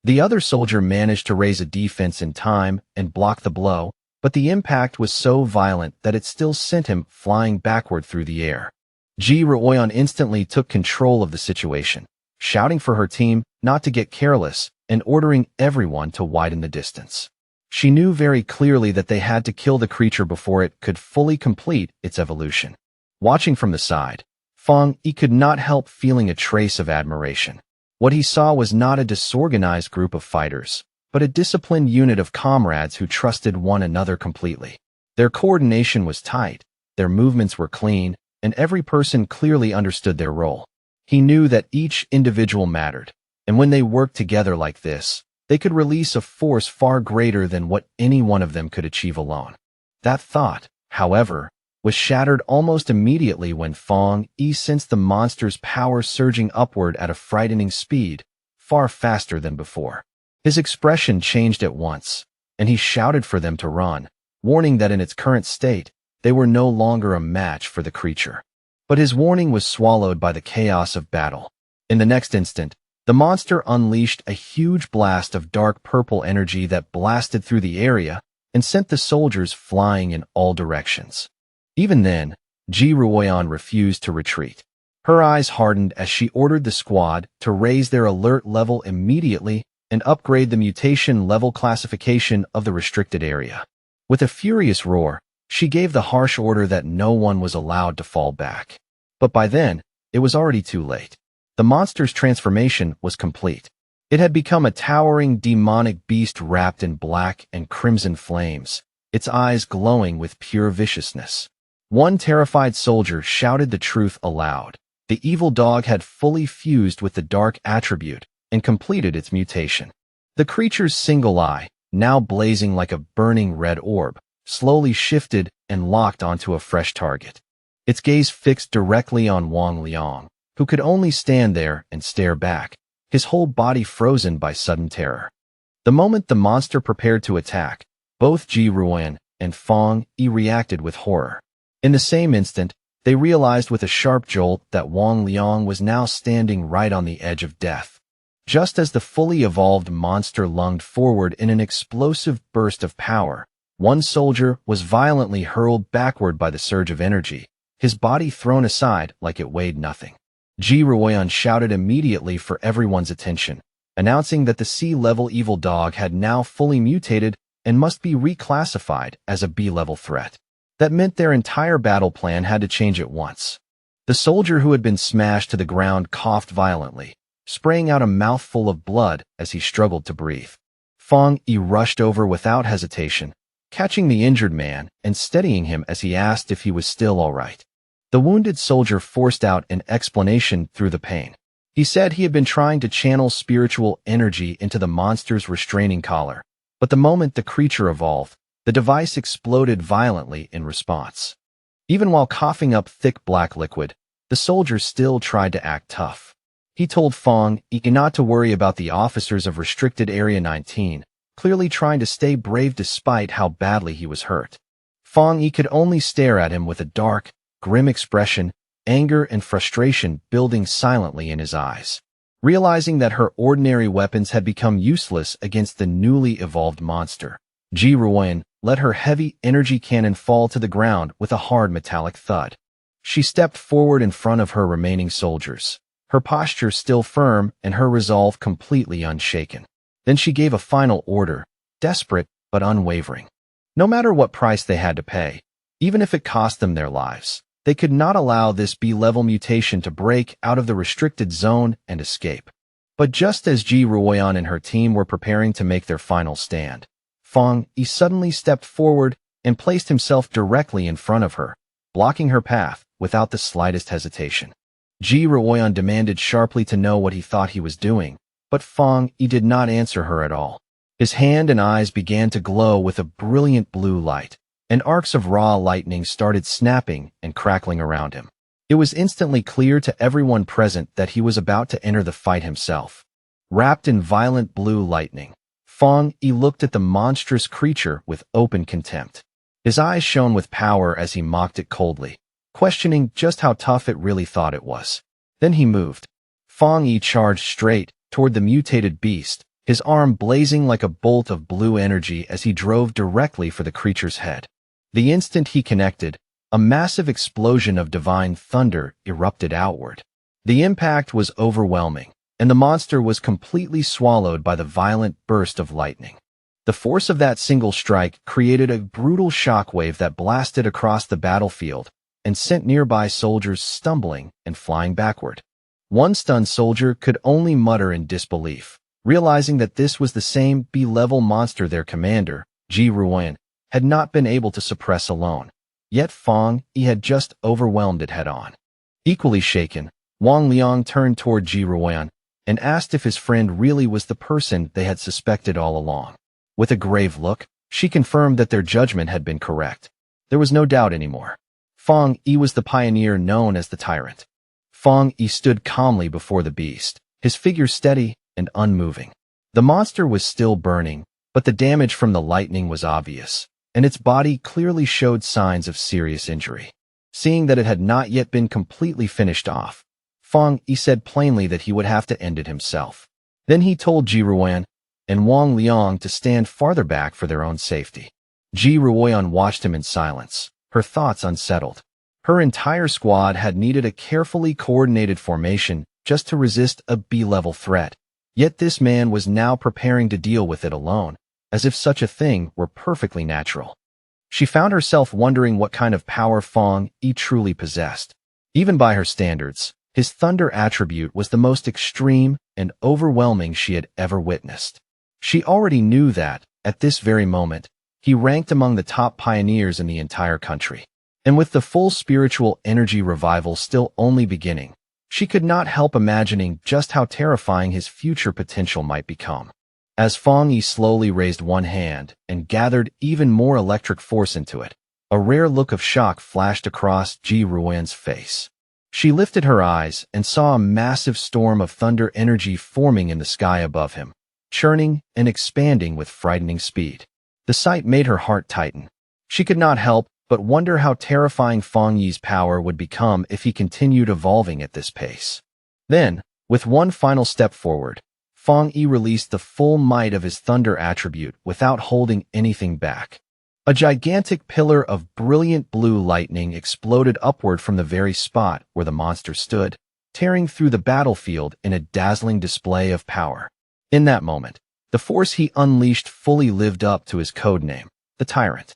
The other soldier managed to raise a defense in time and block the blow, but the impact was so violent that it still sent him flying backward through the air. Ji Ruoyan instantly took control of the situation, shouting for her team not to get careless and ordering everyone to widen the distance. She knew very clearly that they had to kill the creature before it could fully complete its evolution. Watching from the side, Fong Yi could not help feeling a trace of admiration. What he saw was not a disorganized group of fighters, but a disciplined unit of comrades who trusted one another completely. Their coordination was tight, their movements were clean, and every person clearly understood their role. He knew that each individual mattered, and when they worked together like this, they could release a force far greater than what any one of them could achieve alone. That thought, however, was shattered almost immediately when Fong Yi sensed the monster's power surging upward at a frightening speed, far faster than before. His expression changed at once, and he shouted for them to run, warning that in its current state, they were no longer a match for the creature. But his warning was swallowed by the chaos of battle. In the next instant, the monster unleashed a huge blast of dark purple energy that blasted through the area and sent the soldiers flying in all directions. Even then, Ji Ruoyan refused to retreat. Her eyes hardened as she ordered the squad to raise their alert level immediately and upgrade the mutation level classification of the restricted area. With a furious roar, she gave the harsh order that no one was allowed to fall back. But by then, it was already too late. The monster's transformation was complete. It had become a towering demonic beast wrapped in black and crimson flames, its eyes glowing with pure viciousness. One terrified soldier shouted the truth aloud. The evil dog had fully fused with the dark attribute and completed its mutation. The creature's single eye, now blazing like a burning red orb, slowly shifted and locked onto a fresh target. Its gaze fixed directly on Wang Liang, who could only stand there and stare back, his whole body frozen by sudden terror. The moment the monster prepared to attack, both Ji Ruoyan and Fong Yi reacted with horror. In the same instant, they realized with a sharp jolt that Wang Liang was now standing right on the edge of death. Just as the fully evolved monster lunged forward in an explosive burst of power, one soldier was violently hurled backward by the surge of energy, his body thrown aside like it weighed nothing. Ji Ruoyan shouted immediately for everyone's attention, announcing that the C-level evil dog had now fully mutated and must be reclassified as a B-level threat. That meant their entire battle plan had to change at once. The soldier who had been smashed to the ground coughed violently, spraying out a mouthful of blood as he struggled to breathe. Fong Yi rushed over without hesitation, catching the injured man and steadying him as he asked if he was still all right. The wounded soldier forced out an explanation through the pain. He said he had been trying to channel spiritual energy into the monster's restraining collar, but the moment the creature evolved, the device exploded violently in response. Even while coughing up thick black liquid, the soldier still tried to act tough. He told Fong Yi not to worry about the officers of Restricted Area 19, clearly trying to stay brave despite how badly he was hurt. Fong Yi could only stare at him with a dark, grim expression, anger and frustration building silently in his eyes. Realizing that her ordinary weapons had become useless against the newly evolved monster, Ji Ruoyan let her heavy energy cannon fall to the ground with a hard metallic thud. She stepped forward in front of her remaining soldiers, her posture still firm and her resolve completely unshaken. Then she gave a final order, desperate but unwavering. No matter what price they had to pay, even if it cost them their lives, they could not allow this B-level mutation to break out of the restricted zone and escape. But just as Ji Ruoyan and her team were preparing to make their final stand, Fong Yi suddenly stepped forward and placed himself directly in front of her, blocking her path without the slightest hesitation. Ji Ruoyan demanded sharply to know what he thought he was doing, but Fong Yi did not answer her at all. His hand and eyes began to glow with a brilliant blue light, and arcs of raw lightning started snapping and crackling around him. It was instantly clear to everyone present that he was about to enter the fight himself. Wrapped in violent blue lightning, Fong Yi looked at the monstrous creature with open contempt. His eyes shone with power as he mocked it coldly, questioning just how tough it really thought it was. Then he moved. Fong Yi charged straight toward the mutated beast, his arm blazing like a bolt of blue energy as he drove directly for the creature's head. The instant he connected, a massive explosion of divine thunder erupted outward. The impact was overwhelming, and the monster was completely swallowed by the violent burst of lightning. The force of that single strike created a brutal shockwave that blasted across the battlefield, and sent nearby soldiers stumbling and flying backward. One stunned soldier could only mutter in disbelief, realizing that this was the same B-level monster their commander, Ji Ruoyan, had not been able to suppress alone. Yet Fang Yi had just overwhelmed it head-on. Equally shaken, Wang Liang turned toward Ji Ruoyan and asked if his friend really was the person they had suspected all along. With a grave look, she confirmed that their judgment had been correct. There was no doubt anymore. Fang Yi was the pioneer known as the Tyrant. Fang Yi stood calmly before the beast, his figure steady and unmoving. The monster was still burning, but the damage from the lightning was obvious, and its body clearly showed signs of serious injury. Seeing that it had not yet been completely finished off, Fang Yi said plainly that he would have to end it himself. Then he told Ji Ruoyan and Wang Liang to stand farther back for their own safety. Ji Ruoyan watched him in silence, her thoughts unsettled. Her entire squad had needed a carefully coordinated formation just to resist a B-level threat. Yet this man was now preparing to deal with it alone, as if such a thing were perfectly natural. She found herself wondering what kind of power Fang Yi truly possessed. Even by her standards, his thunder attribute was the most extreme and overwhelming she had ever witnessed. She already knew that, at this very moment, he ranked among the top pioneers in the entire country. And with the full spiritual energy revival still only beginning, she could not help imagining just how terrifying his future potential might become. As Fang Yi slowly raised one hand and gathered even more electric force into it, a rare look of shock flashed across Ji Ruoyan's face. She lifted her eyes and saw a massive storm of thunder energy forming in the sky above him, churning and expanding with frightening speed. The sight made her heart tighten. She could not help but wonder how terrifying Fang Yi's power would become if he continued evolving at this pace. Then, with one final step forward, Fang Yi released the full might of his thunder attribute without holding anything back. A gigantic pillar of brilliant blue lightning exploded upward from the very spot where the monster stood, tearing through the battlefield in a dazzling display of power. In that moment, the force he unleashed fully lived up to his codename, the Tyrant.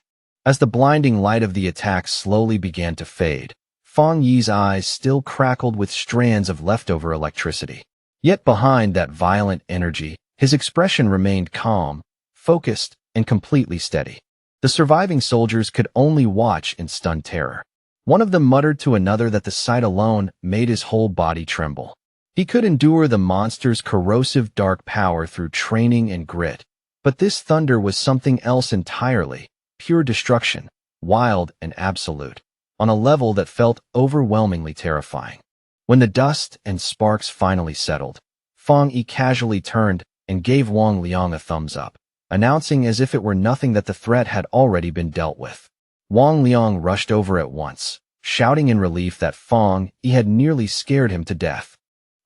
As the blinding light of the attack slowly began to fade, Fang Yi's eyes still crackled with strands of leftover electricity. Yet behind that violent energy, his expression remained calm, focused, and completely steady. The surviving soldiers could only watch in stunned terror. One of them muttered to another that the sight alone made his whole body tremble. He could endure the monster's corrosive dark power through training and grit, but this thunder was something else entirely. Pure destruction, wild and absolute, on a level that felt overwhelmingly terrifying. When the dust and sparks finally settled, Fang Yi casually turned and gave Wang Liang a thumbs up, announcing as if it were nothing that the threat had already been dealt with. Wang Liang rushed over at once, shouting in relief that Fang Yi had nearly scared him to death.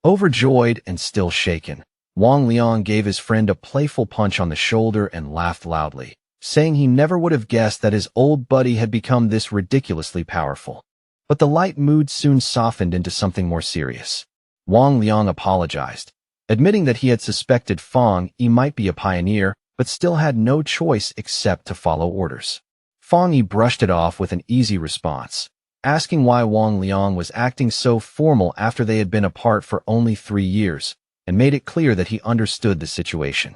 Overjoyed and still shaken, Wang Liang gave his friend a playful punch on the shoulder and laughed loudly, saying he never would have guessed that his old buddy had become this ridiculously powerful. But the light mood soon softened into something more serious. Wang Liang apologized, admitting that he had suspected Fang Yi might be a pioneer, but still had no choice except to follow orders. Fang Yi brushed it off with an easy response, asking why Wang Liang was acting so formal after they had been apart for only 3 years, and made it clear that he understood the situation.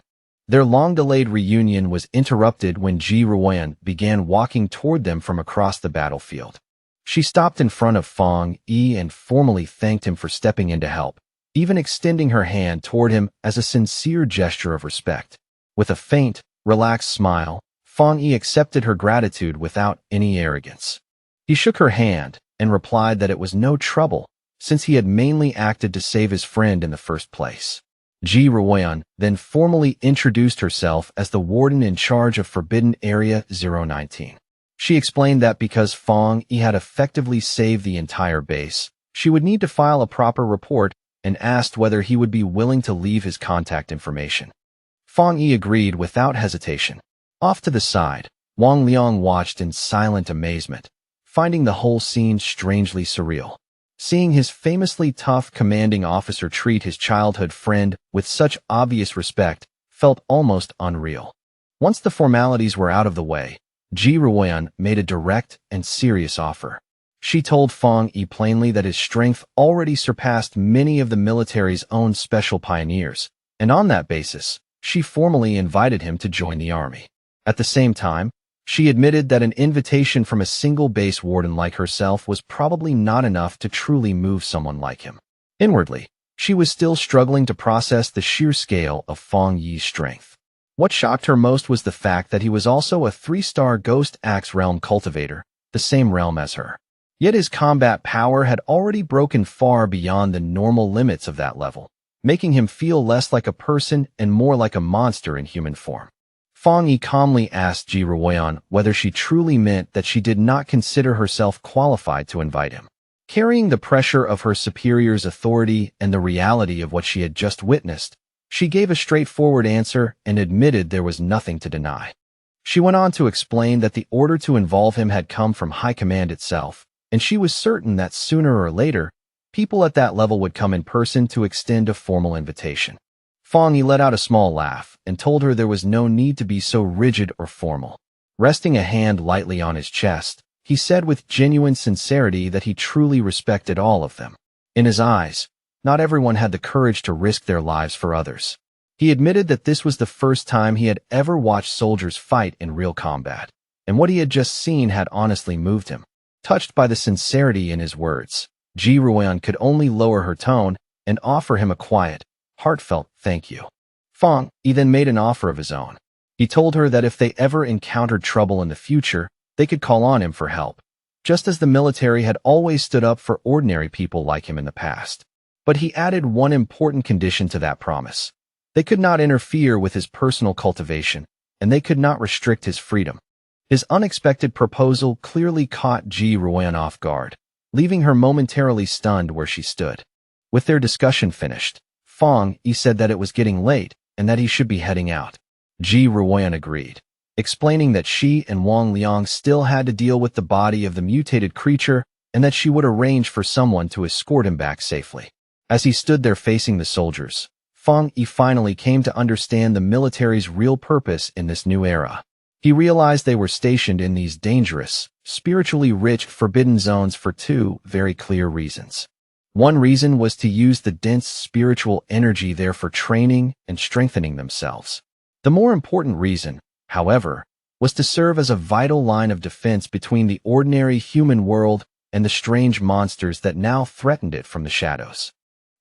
Their long-delayed reunion was interrupted when Ji Ruoyan began walking toward them from across the battlefield. She stopped in front of Fang Yi and formally thanked him for stepping in to help, even extending her hand toward him as a sincere gesture of respect. With a faint, relaxed smile, Fang Yi accepted her gratitude without any arrogance. He shook her hand and replied that it was no trouble, since he had mainly acted to save his friend in the first place. Ji Ruoyan then formally introduced herself as the warden in charge of Forbidden Area 019. She explained that because Fang Yi had effectively saved the entire base, she would need to file a proper report and asked whether he would be willing to leave his contact information. Fang Yi agreed without hesitation. Off to the side, Wang Liang watched in silent amazement, finding the whole scene strangely surreal. Seeing his famously tough commanding officer treat his childhood friend with such obvious respect felt almost unreal. Once the formalities were out of the way, Ji Ruoyan made a direct and serious offer. She told Fang Yi plainly that his strength already surpassed many of the military's own special pioneers, and on that basis, she formally invited him to join the army. At the same time, she admitted that an invitation from a single base warden like herself was probably not enough to truly move someone like him. Inwardly, she was still struggling to process the sheer scale of Fang Yi's strength. What shocked her most was the fact that he was also a 3-star Ghost Axe Realm cultivator, the same realm as her. Yet his combat power had already broken far beyond the normal limits of that level, making him feel less like a person and more like a monster in human form. Fang Yi calmly asked Ji Ruoyan whether she truly meant that she did not consider herself qualified to invite him. Carrying the pressure of her superior's authority and the reality of what she had just witnessed, she gave a straightforward answer and admitted there was nothing to deny. She went on to explain that the order to involve him had come from high command itself, and she was certain that sooner or later, people at that level would come in person to extend a formal invitation. Fang Yi let out a small laugh and told her there was no need to be so rigid or formal. Resting a hand lightly on his chest, he said with genuine sincerity that he truly respected all of them. In his eyes, not everyone had the courage to risk their lives for others. He admitted that this was the first time he had ever watched soldiers fight in real combat, and what he had just seen had honestly moved him. Touched by the sincerity in his words, Ji Ruoyan could only lower her tone and offer him a quiet, heartfelt thank you. Fang Yi then made an offer of his own. He told her that if they ever encountered trouble in the future, they could call on him for help, just as the military had always stood up for ordinary people like him in the past. But he added one important condition to that promise. They could not interfere with his personal cultivation, and they could not restrict his freedom. His unexpected proposal clearly caught Ji Ruoyan off guard, leaving her momentarily stunned where she stood. With their discussion finished, Fang Yi said that it was getting late and that he should be heading out. Ji Ruoyan agreed, explaining that she and Wang Liang still had to deal with the body of the mutated creature and that she would arrange for someone to escort him back safely. As he stood there facing the soldiers, Fang Yi finally came to understand the military's real purpose in this new era. He realized they were stationed in these dangerous, spiritually rich, forbidden zones for two very clear reasons. One reason was to use the dense spiritual energy there for training and strengthening themselves. The more important reason, however, was to serve as a vital line of defense between the ordinary human world and the strange monsters that now threatened it from the shadows.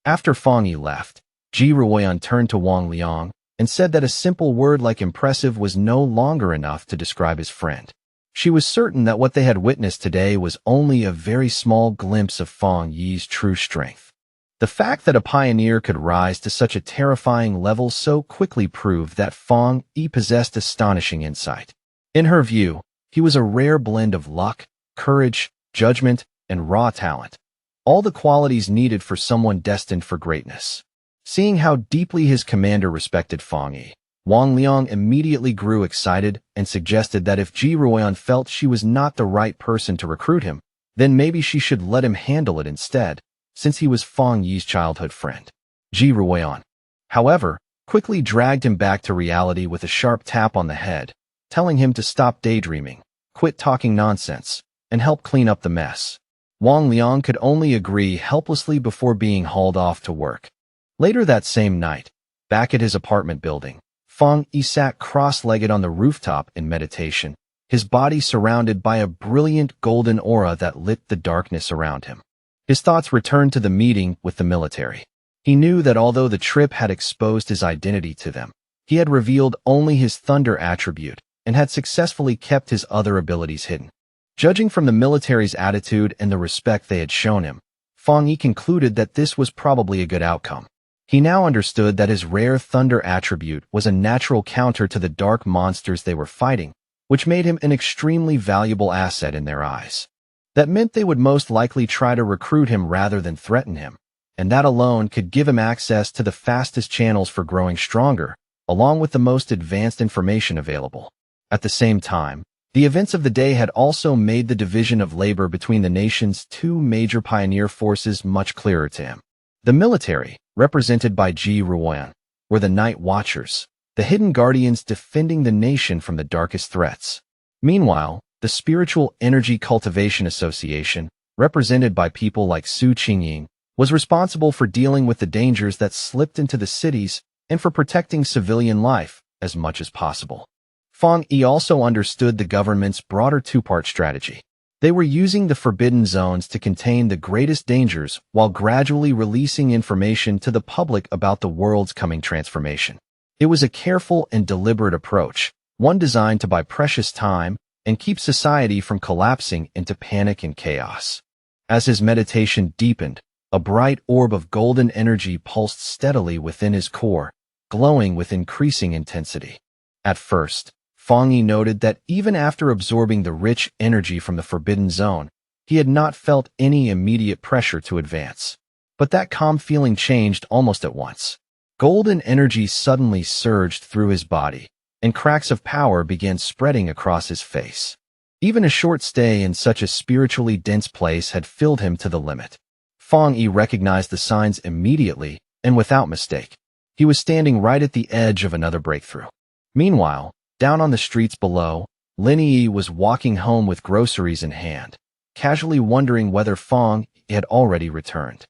After Fang Yi left, Ji Ruoyan turned to Wang Liang and said that a simple word like impressive was no longer enough to describe his friend. She was certain that what they had witnessed today was only a very small glimpse of Fang Yi's true strength. The fact that a pioneer could rise to such a terrifying level so quickly proved that Fang Yi possessed astonishing insight. In her view, he was a rare blend of luck, courage, judgment, and raw talent, all the qualities needed for someone destined for greatness. Seeing how deeply his commander respected Fang Yi, Wang Liang immediately grew excited and suggested that if Ji Ruoyan felt she was not the right person to recruit him, then maybe she should let him handle it instead, since he was Fang Yi's childhood friend. Ji Ruoyan, however, quickly dragged him back to reality with a sharp tap on the head, telling him to stop daydreaming, quit talking nonsense, and help clean up the mess. Wang Liang could only agree helplessly before being hauled off to work. Later that same night, back at his apartment building, Fang Yi sat cross-legged on the rooftop in meditation, his body surrounded by a brilliant golden aura that lit the darkness around him. His thoughts returned to the meeting with the military. He knew that although the trip had exposed his identity to them, he had revealed only his thunder attribute and had successfully kept his other abilities hidden. Judging from the military's attitude and the respect they had shown him, Fang Yi concluded that this was probably a good outcome. He now understood that his rare thunder attribute was a natural counter to the dark monsters they were fighting, which made him an extremely valuable asset in their eyes. That meant they would most likely try to recruit him rather than threaten him, and that alone could give him access to the fastest channels for growing stronger, along with the most advanced information available. At the same time, the events of the day had also made the division of labor between the nation's two major pioneer forces much clearer to him. The military, represented by Ji Ruoyan, were the Night Watchers, the hidden guardians defending the nation from the darkest threats. Meanwhile, the Spiritual Energy Cultivation Association, represented by people like Su Qingying, was responsible for dealing with the dangers that slipped into the cities and for protecting civilian life as much as possible. Fang Yi also understood the government's broader two-part strategy. They were using the forbidden zones to contain the greatest dangers while gradually releasing information to the public about the world's coming transformation. It was a careful and deliberate approach, one designed to buy precious time and keep society from collapsing into panic and chaos. As his meditation deepened, a bright orb of golden energy pulsed steadily within his core, glowing with increasing intensity. At first, Fang Yi noted that even after absorbing the rich energy from the Forbidden Zone, he had not felt any immediate pressure to advance. But that calm feeling changed almost at once. Golden energy suddenly surged through his body, and cracks of power began spreading across his face. Even a short stay in such a spiritually dense place had filled him to the limit. Fang Yi recognized the signs immediately and without mistake. He was standing right at the edge of another breakthrough. Meanwhile, down on the streets below, Lin Yi was walking home with groceries in hand, casually wondering whether Fang had already returned.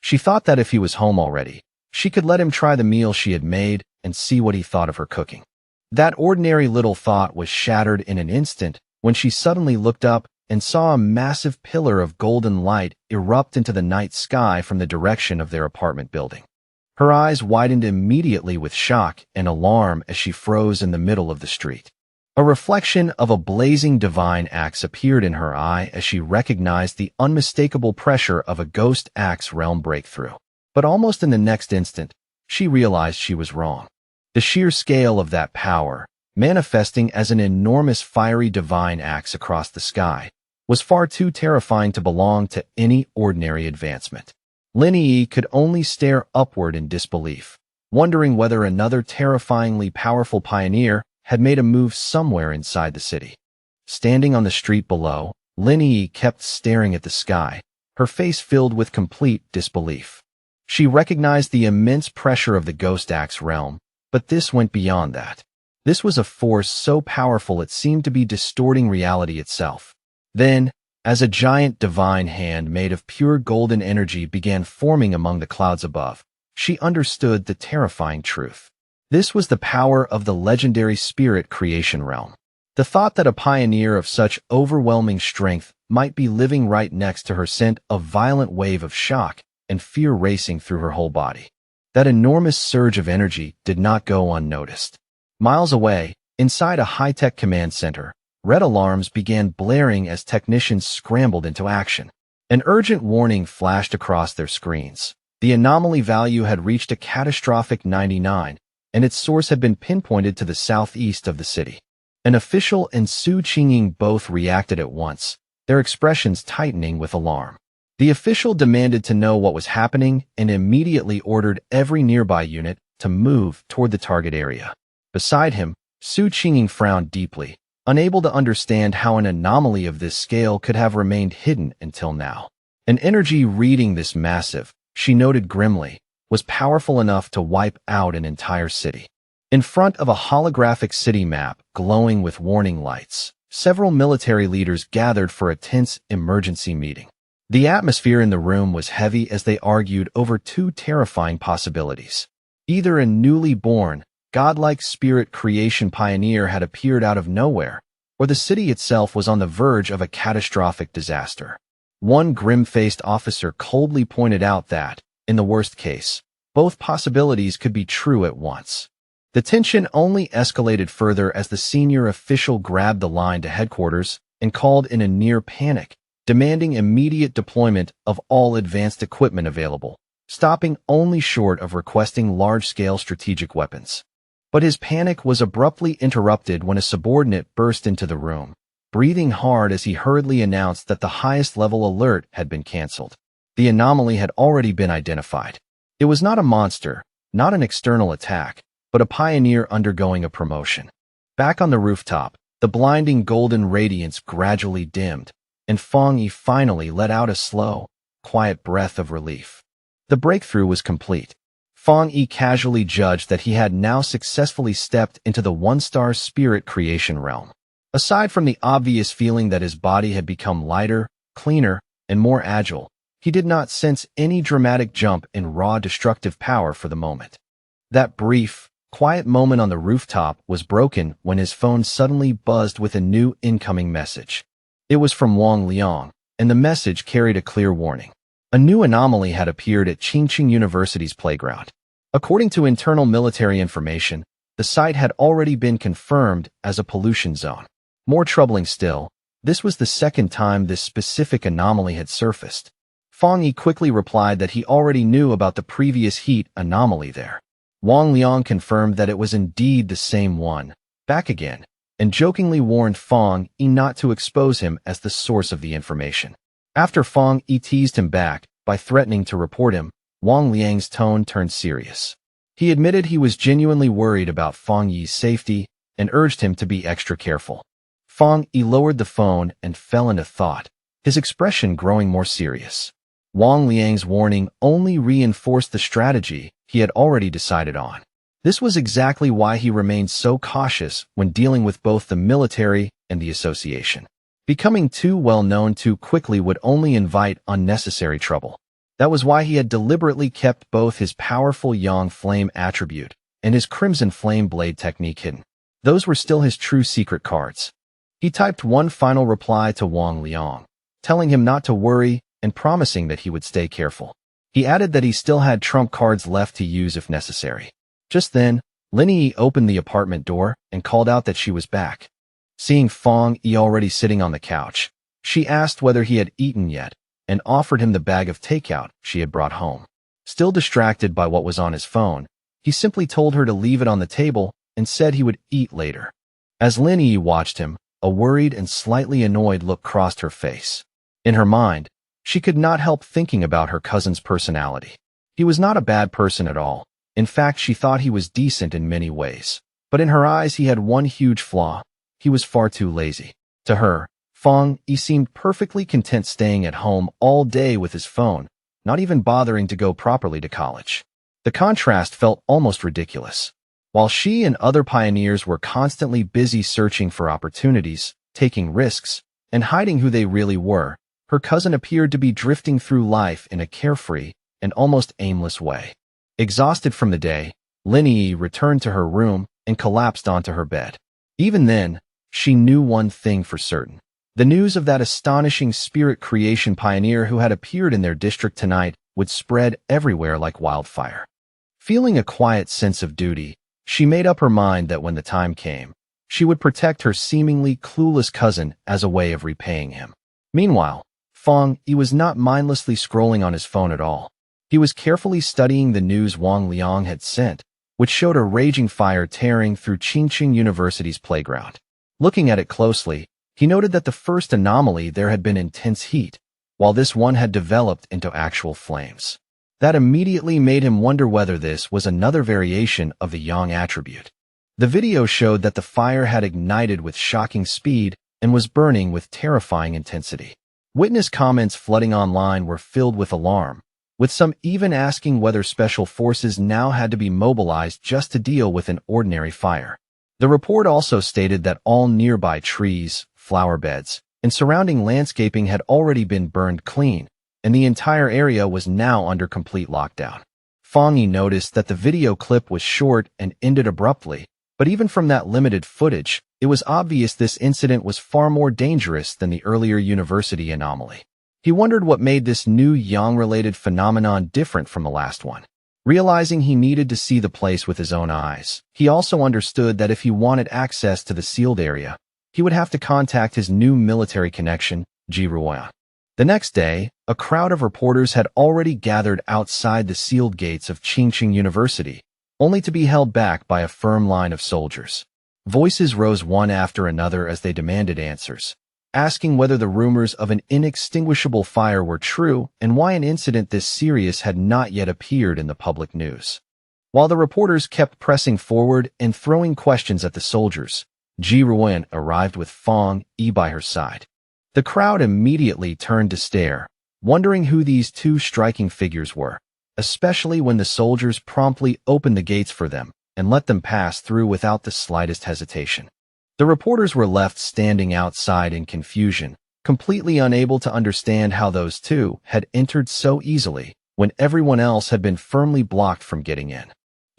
She thought that if he was home already, she could let him try the meal she had made and see what he thought of her cooking. That ordinary little thought was shattered in an instant when she suddenly looked up and saw a massive pillar of golden light erupt into the night sky from the direction of their apartment building. Her eyes widened immediately with shock and alarm as she froze in the middle of the street. A reflection of a blazing divine axe appeared in her eye as she recognized the unmistakable pressure of a ghost axe realm breakthrough. But almost in the next instant, she realized she was wrong. The sheer scale of that power, manifesting as an enormous fiery divine axe across the sky, was far too terrifying to belong to any ordinary advancement. Lin Yi could only stare upward in disbelief, wondering whether another terrifyingly powerful pioneer had made a move somewhere inside the city. Standing on the street below, Lin Yi kept staring at the sky, her face filled with complete disbelief. She recognized the immense pressure of the Ghost Axe realm, but this went beyond that. This was a force so powerful it seemed to be distorting reality itself. Then, as a giant divine hand made of pure golden energy began forming among the clouds above, she understood the terrifying truth. This was the power of the legendary spirit creation realm. The thought that a pioneer of such overwhelming strength might be living right next to her sent a violent wave of shock and fear racing through her whole body. That enormous surge of energy did not go unnoticed. Miles away, inside a high-tech command center, red alarms began blaring as technicians scrambled into action. An urgent warning flashed across their screens. The anomaly value had reached a catastrophic 99, and its source had been pinpointed to the southeast of the city. An official and Su Qingying both reacted at once, their expressions tightening with alarm. The official demanded to know what was happening and immediately ordered every nearby unit to move toward the target area. Beside him, Su Qingying frowned deeply, unable to understand how an anomaly of this scale could have remained hidden until now. An energy reading this massive, she noted grimly, was powerful enough to wipe out an entire city. In front of a holographic city map glowing with warning lights, several military leaders gathered for a tense emergency meeting. The atmosphere in the room was heavy as they argued over two terrifying possibilities. Either a newly born, godlike spirit creation pioneer had appeared out of nowhere, or the city itself was on the verge of a catastrophic disaster. One grim-faced officer coldly pointed out that, in the worst case, both possibilities could be true at once. The tension only escalated further as the senior official grabbed the line to headquarters and called in a near panic, demanding immediate deployment of all advanced equipment available, stopping only short of requesting large-scale strategic weapons. But his panic was abruptly interrupted when a subordinate burst into the room, breathing hard as he hurriedly announced that the highest-level alert had been canceled. The anomaly had already been identified. It was not a monster, not an external attack, but a pioneer undergoing a promotion. Back on the rooftop, the blinding golden radiance gradually dimmed, and Fang Yi finally let out a slow, quiet breath of relief. The breakthrough was complete. Fang Yi casually judged that he had now successfully stepped into the one-star spirit creation realm. Aside from the obvious feeling that his body had become lighter, cleaner, and more agile. He did not sense any dramatic jump in raw destructive power for the moment. That brief, quiet moment on the rooftop was broken when his phone suddenly buzzed with a new incoming message. It was from Wang Liang, and the message carried a clear warning. A new anomaly had appeared at Qingqing University's playground. According to internal military information, the site had already been confirmed as a pollution zone. More troubling still, this was the second time this specific anomaly had surfaced. Fang Yi quickly replied that he already knew about the previous heat anomaly there. Wang Liang confirmed that it was indeed the same one, back again, and jokingly warned Fang Yi not to expose him as the source of the information. After Fang Yi teased him back by threatening to report him, Wang Liang's tone turned serious. He admitted he was genuinely worried about Fang Yi's safety and urged him to be extra careful. Fang Yi lowered the phone and fell into thought, his expression growing more serious. Wang Liang's warning only reinforced the strategy he had already decided on. This was exactly why he remained so cautious when dealing with both the military and the association. Becoming too well known too quickly would only invite unnecessary trouble. That was why he had deliberately kept both his powerful Yang Flame attribute and his Crimson Flame Blade technique hidden. Those were still his true secret cards. He typed one final reply to Wang Liang, telling him not to worry and promising that he would stay careful. He added that he still had trump cards left to use if necessary. Just then, Lin Yi opened the apartment door and called out that she was back. Seeing Fang Yi already sitting on the couch, she asked whether he had eaten yet and offered him the bag of takeout she had brought home. Still distracted by what was on his phone, he simply told her to leave it on the table and said he would eat later. As Lin Yi watched him, a worried and slightly annoyed look crossed her face. In her mind, she could not help thinking about her cousin's personality. He was not a bad person at all. In fact, she thought he was decent in many ways. But in her eyes, he had one huge flaw. He was far too lazy. To her, Fang Yi seemed perfectly content staying at home all day with his phone, not even bothering to go properly to college. The contrast felt almost ridiculous. While she and other pioneers were constantly busy searching for opportunities, taking risks, and hiding who they really were, her cousin appeared to be drifting through life in a carefree and almost aimless way. Exhausted from the day, Lin Yi returned to her room and collapsed onto her bed. Even then, she knew one thing for certain. The news of that astonishing spirit creation pioneer who had appeared in their district tonight would spread everywhere like wildfire. Feeling a quiet sense of duty, she made up her mind that when the time came, she would protect her seemingly clueless cousin as a way of repaying him. Meanwhile, Fang Yi was not mindlessly scrolling on his phone at all. He was carefully studying the news Wang Liang had sent, which showed a raging fire tearing through Qingqing University's playground. Looking at it closely, he noted that the first anomaly there had been intense heat, while this one had developed into actual flames. That immediately made him wonder whether this was another variation of the Yang attribute. The video showed that the fire had ignited with shocking speed and was burning with terrifying intensity. Witness comments flooding online were filled with alarm, with some even asking whether special forces now had to be mobilized just to deal with an ordinary fire. The report also stated that all nearby trees, flower beds, and surrounding landscaping had already been burned clean, and the entire area was now under complete lockdown. Fang Yi noticed that the video clip was short and ended abruptly, but even from that limited footage, it was obvious this incident was far more dangerous than the earlier university anomaly. He wondered what made this new Yang-related phenomenon different from the last one. Realizing he needed to see the place with his own eyes, he also understood that if he wanted access to the sealed area, he would have to contact his new military connection, Ji Ruoyan. The next day, a crowd of reporters had already gathered outside the sealed gates of Qingqing University, only to be held back by a firm line of soldiers. Voices rose one after another as they demanded answers, asking whether the rumors of an inextinguishable fire were true and why an incident this serious had not yet appeared in the public news. While the reporters kept pressing forward and throwing questions at the soldiers, Ji Ruoyan arrived with Fang Yi by her side. The crowd immediately turned to stare, wondering who these two striking figures were, especially when the soldiers promptly opened the gates for them and let them pass through without the slightest hesitation. The reporters were left standing outside in confusion, completely unable to understand how those two had entered so easily when everyone else had been firmly blocked from getting in.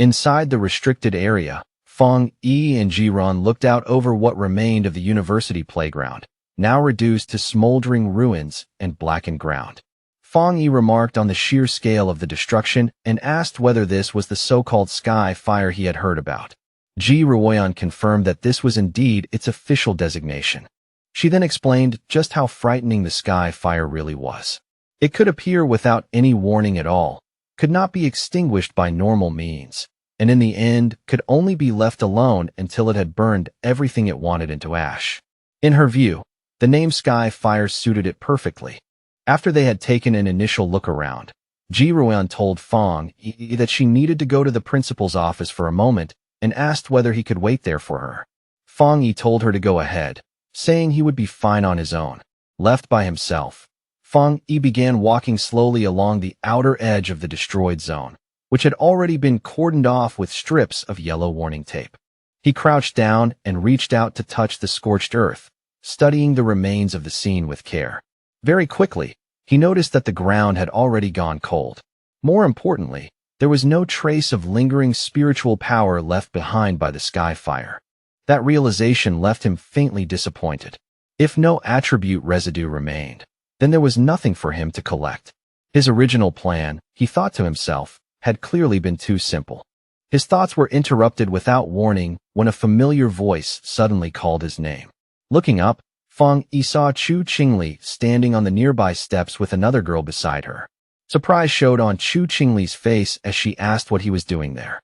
Inside the restricted area, Fong Yi and Jiran looked out over what remained of the university playground, now reduced to smoldering ruins and blackened ground. Fong Yi remarked on the sheer scale of the destruction and asked whether this was the so-called sky fire he had heard about. Ji Ruoyan confirmed that this was indeed its official designation. She then explained just how frightening the sky fire really was. It could appear without any warning at all, could not be extinguished by normal means, and in the end could only be left alone until it had burned everything it wanted into ash. In her view, the name Sky Fire suited it perfectly. After they had taken an initial look around, Ji Ruoyan told Fong Yi that she needed to go to the principal's office for a moment and asked whether he could wait there for her. Fong Yi told her to go ahead, saying he would be fine on his own. Left by himself, Fong Yi began walking slowly along the outer edge of the destroyed zone, which had already been cordoned off with strips of yellow warning tape. He crouched down and reached out to touch the scorched earth, studying the remains of the scene with care. Very quickly, he noticed that the ground had already gone cold. More importantly, there was no trace of lingering spiritual power left behind by the sky fire. That realization left him faintly disappointed. If no attribute residue remained, then there was nothing for him to collect. His original plan, he thought to himself, had clearly been too simple. His thoughts were interrupted without warning when a familiar voice suddenly called his name. Looking up, Fong Yi saw Chu Qingli standing on the nearby steps with another girl beside her. Surprise showed on Chu Qingli's face as she asked what he was doing there.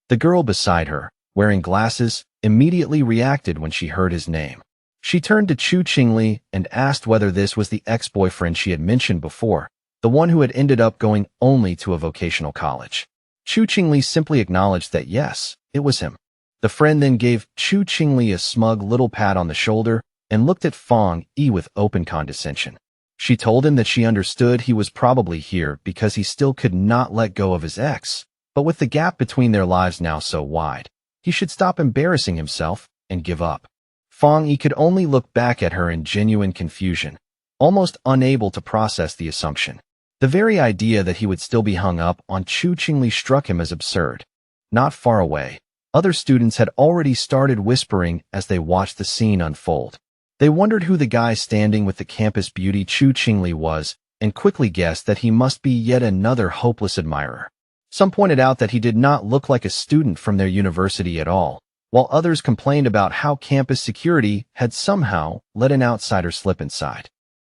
The girl beside her, wearing glasses, immediately reacted when she heard his name. She turned to Chu Qingli and asked whether this was the ex-boyfriend she had mentioned before, the one who had ended up going only to a vocational college. Chu Qingli simply acknowledged that yes, it was him. The friend then gave Chu Qingli a smug little pat on the shoulder and looked at Fong Yi with open condescension. She told him that she understood he was probably here because he still could not let go of his ex, but with the gap between their lives now so wide, he should stop embarrassing himself and give up. Fong Yi could only look back at her in genuine confusion, almost unable to process the assumption. The very idea that he would still be hung up on Chu Qingli struck him as absurd. Not far away, other students had already started whispering as they watched the scene unfold. They wondered who the guy standing with the campus beauty Chu Qingli was and quickly guessed that he must be yet another hopeless admirer. Some pointed out that he did not look like a student from their university at all, while others complained about how campus security had somehow let an outsider slip inside.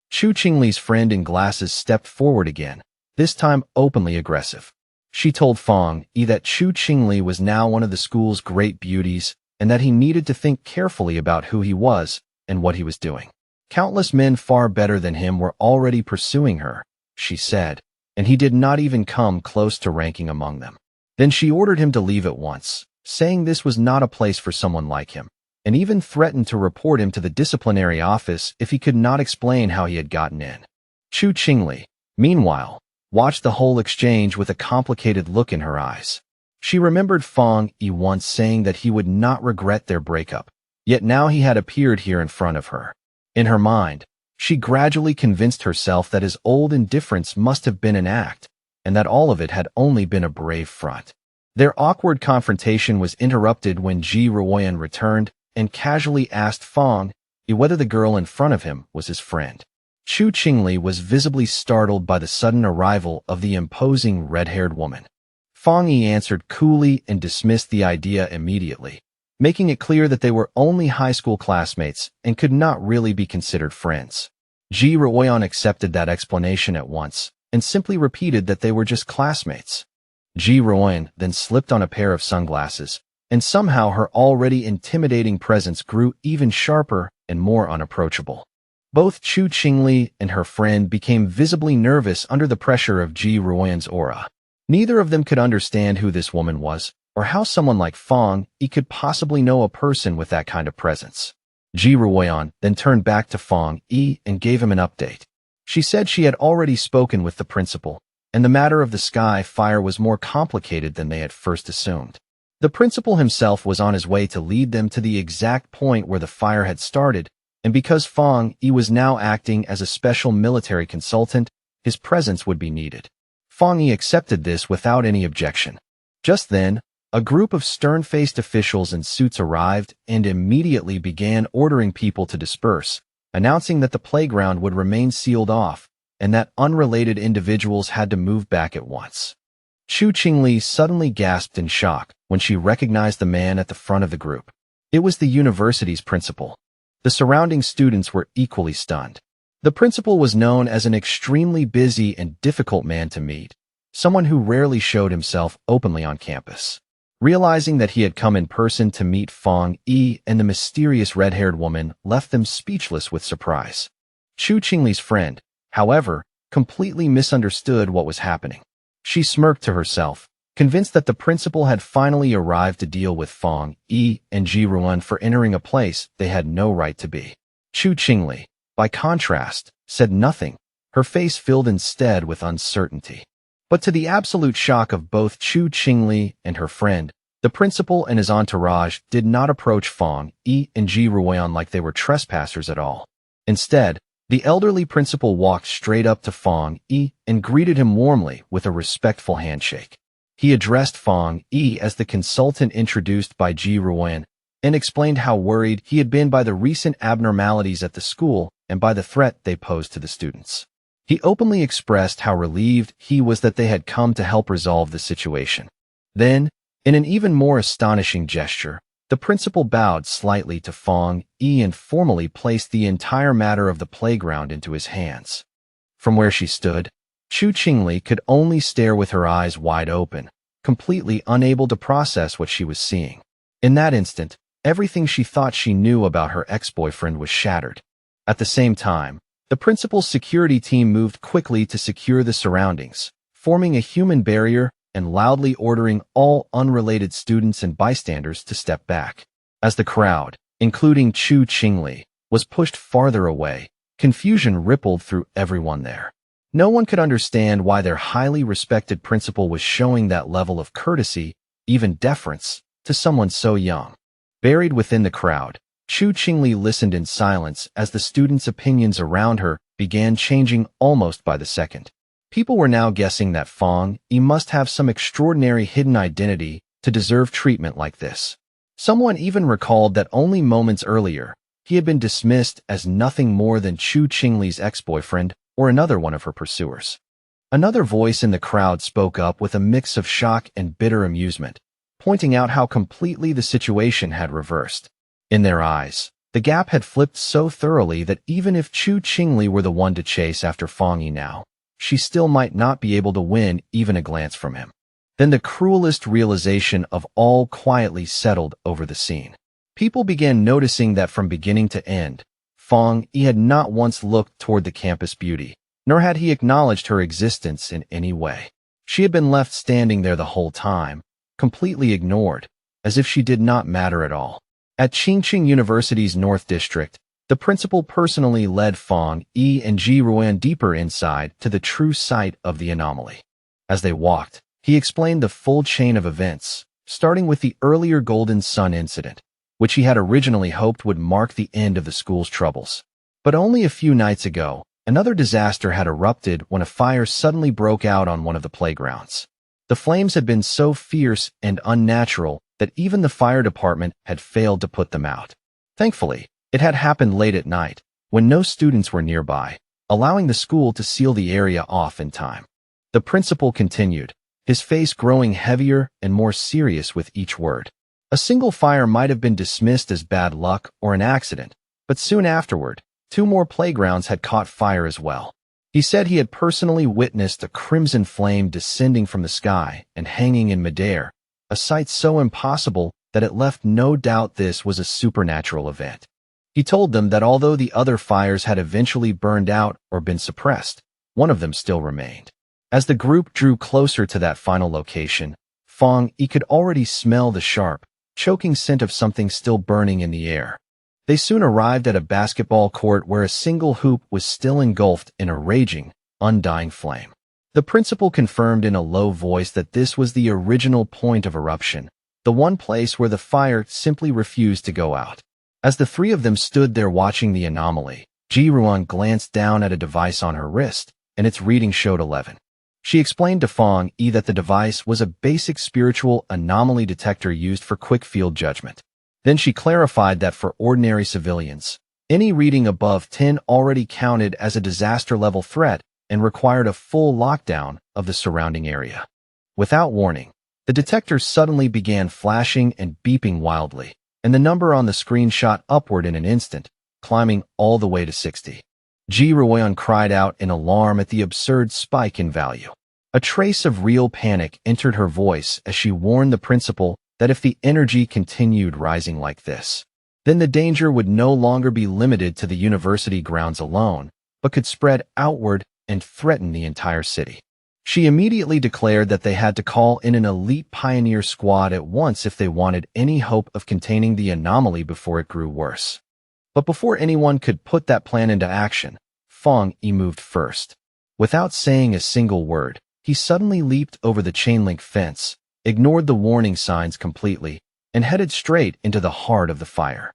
Chu Qingli's friend in glasses stepped forward again, this time openly aggressive. She told Fong Yi that Chu Qingli was now one of the school's great beauties and that he needed to think carefully about who he was and what he was doing. Countless men far better than him were already pursuing her, she said, and he did not even come close to ranking among them. Then she ordered him to leave at once, saying this was not a place for someone like him, and even threatened to report him to the disciplinary office if he could not explain how he had gotten in. Chu Qingli, meanwhile, watched the whole exchange with a complicated look in her eyes. She remembered Fong Yi once saying that he would not regret their breakup, yet now he had appeared here in front of her. In her mind, she gradually convinced herself that his old indifference must have been an act, and that all of it had only been a brave front. Their awkward confrontation was interrupted when Ji Ruoyan returned and casually asked Fong Yi whether the girl in front of him was his friend. Chu Qingli was visibly startled by the sudden arrival of the imposing red-haired woman. Fong Yi answered coolly and dismissed the idea immediately, making it clear that they were only high school classmates and could not really be considered friends. Ji Ruoyan accepted that explanation at once and simply repeated that they were just classmates. Ji Ruoyan then slipped on a pair of sunglasses, and somehow her already intimidating presence grew even sharper and more unapproachable. Both Chu Qingli and her friend became visibly nervous under the pressure of Ji Ruoyan's aura. Neither of them could understand who this woman was, or how someone like Fong Yi could possibly know a person with that kind of presence. Ji Ruoyan then turned back to Fong Yi and gave him an update. She said she had already spoken with the principal, and the matter of the sky fire was more complicated than they had first assumed. The principal himself was on his way to lead them to the exact point where the fire had started, and because Fong Yi was now acting as a special military consultant, his presence would be needed. Fong Yi accepted this without any objection. Just then, a group of stern-faced officials in suits arrived and immediately began ordering people to disperse, announcing that the playground would remain sealed off and that unrelated individuals had to move back at once. Chu Qingli suddenly gasped in shock when she recognized the man at the front of the group. It was the university's principal. The surrounding students were equally stunned. The principal was known as an extremely busy and difficult man to meet, someone who rarely showed himself openly on campus. Realizing that he had come in person to meet Fong Yi and the mysterious red-haired woman left them speechless with surprise. Chu Qingli's friend, however, completely misunderstood what was happening. She smirked to herself, convinced that the principal had finally arrived to deal with Fong Yi and Ji Ruan for entering a place they had no right to be. Chu Qingli, by contrast, said nothing, her face filled instead with uncertainty. But to the absolute shock of both Chu Qingli and her friend, the principal and his entourage did not approach Fong Yi and Ji Ruan like they were trespassers at all. Instead, the elderly principal walked straight up to Fong Yi and greeted him warmly with a respectful handshake. He addressed Fong Yi as the consultant introduced by Ji Ruan and explained how worried he had been by the recent abnormalities at the school and by the threat they posed to the students. He openly expressed how relieved he was that they had come to help resolve the situation. Then, in an even more astonishing gesture, the principal bowed slightly to Fong Yi and formally placed the entire matter of the playground into his hands. From where she stood, Chu Qingli could only stare with her eyes wide open, completely unable to process what she was seeing. In that instant, everything she thought she knew about her ex-boyfriend was shattered. At the same time, the principal's security team moved quickly to secure the surroundings, forming a human barrier and loudly ordering all unrelated students and bystanders to step back. As the crowd, including Chu Qingli, was pushed farther away, confusion rippled through everyone there. No one could understand why their highly respected principal was showing that level of courtesy, even deference, to someone so young. Buried within the crowd, Chu Qingli listened in silence as the students' opinions around her began changing almost by the second. People were now guessing that Fong Yi must have some extraordinary hidden identity to deserve treatment like this. Someone even recalled that only moments earlier, he had been dismissed as nothing more than Chu Qingli's ex-boyfriend or another one of her pursuers. Another voice in the crowd spoke up with a mix of shock and bitter amusement, pointing out how completely the situation had reversed. In their eyes, the gap had flipped so thoroughly that even if Chu Qingli were the one to chase after Fong Yi now, she still might not be able to win even a glance from him. Then the cruelest realization of all quietly settled over the scene. People began noticing that from beginning to end, Fong Yi had not once looked toward the campus beauty, nor had he acknowledged her existence in any way. She had been left standing there the whole time, completely ignored, as if she did not matter at all. At Qingqing University's North District, the principal personally led Fong Yi and Ji Ruan deeper inside to the true site of the anomaly. As they walked, he explained the full chain of events, starting with the earlier Golden Sun incident, which he had originally hoped would mark the end of the school's troubles. But only a few nights ago, another disaster had erupted when a fire suddenly broke out on one of the playgrounds. The flames had been so fierce and unnatural that even the fire department had failed to put them out. Thankfully, it had happened late at night, when no students were nearby, allowing the school to seal the area off in time. The principal continued, his face growing heavier and more serious with each word. A single fire might have been dismissed as bad luck or an accident, but soon afterward, 2 more playgrounds had caught fire as well. He said he had personally witnessed a crimson flame descending from the sky and hanging in midair, a sight so impossible that it left no doubt this was a supernatural event. He told them that although the other fires had eventually burned out or been suppressed, one of them still remained. As the group drew closer to that final location, Fong Yi could already smell the sharp, choking scent of something still burning in the air. They soon arrived at a basketball court where a single hoop was still engulfed in a raging, undying flame. The principal confirmed in a low voice that this was the original point of eruption, the one place where the fire simply refused to go out. As the three of them stood there watching the anomaly, Ji-ruan glanced down at a device on her wrist, and its reading showed 11. She explained to Fong Yi that the device was a basic spiritual anomaly detector used for quick field judgment. Then she clarified that for ordinary civilians, any reading above 10 already counted as a disaster-level threat and required a full lockdown of the surrounding area. Without warning, the detector suddenly began flashing and beeping wildly, and the number on the screen shot upward in an instant, climbing all the way to 60. Ji-ruan cried out in alarm at the absurd spike in value. A trace of real panic entered her voice as she warned the principal that if the energy continued rising like this, then the danger would no longer be limited to the university grounds alone, but could spread outward and threaten the entire city. She immediately declared that they had to call in an elite pioneer squad at once if they wanted any hope of containing the anomaly before it grew worse. But before anyone could put that plan into action, Fong Yi moved first. Without saying a single word, he suddenly leaped over the chain-link fence, ignored the warning signs completely, and headed straight into the heart of the fire.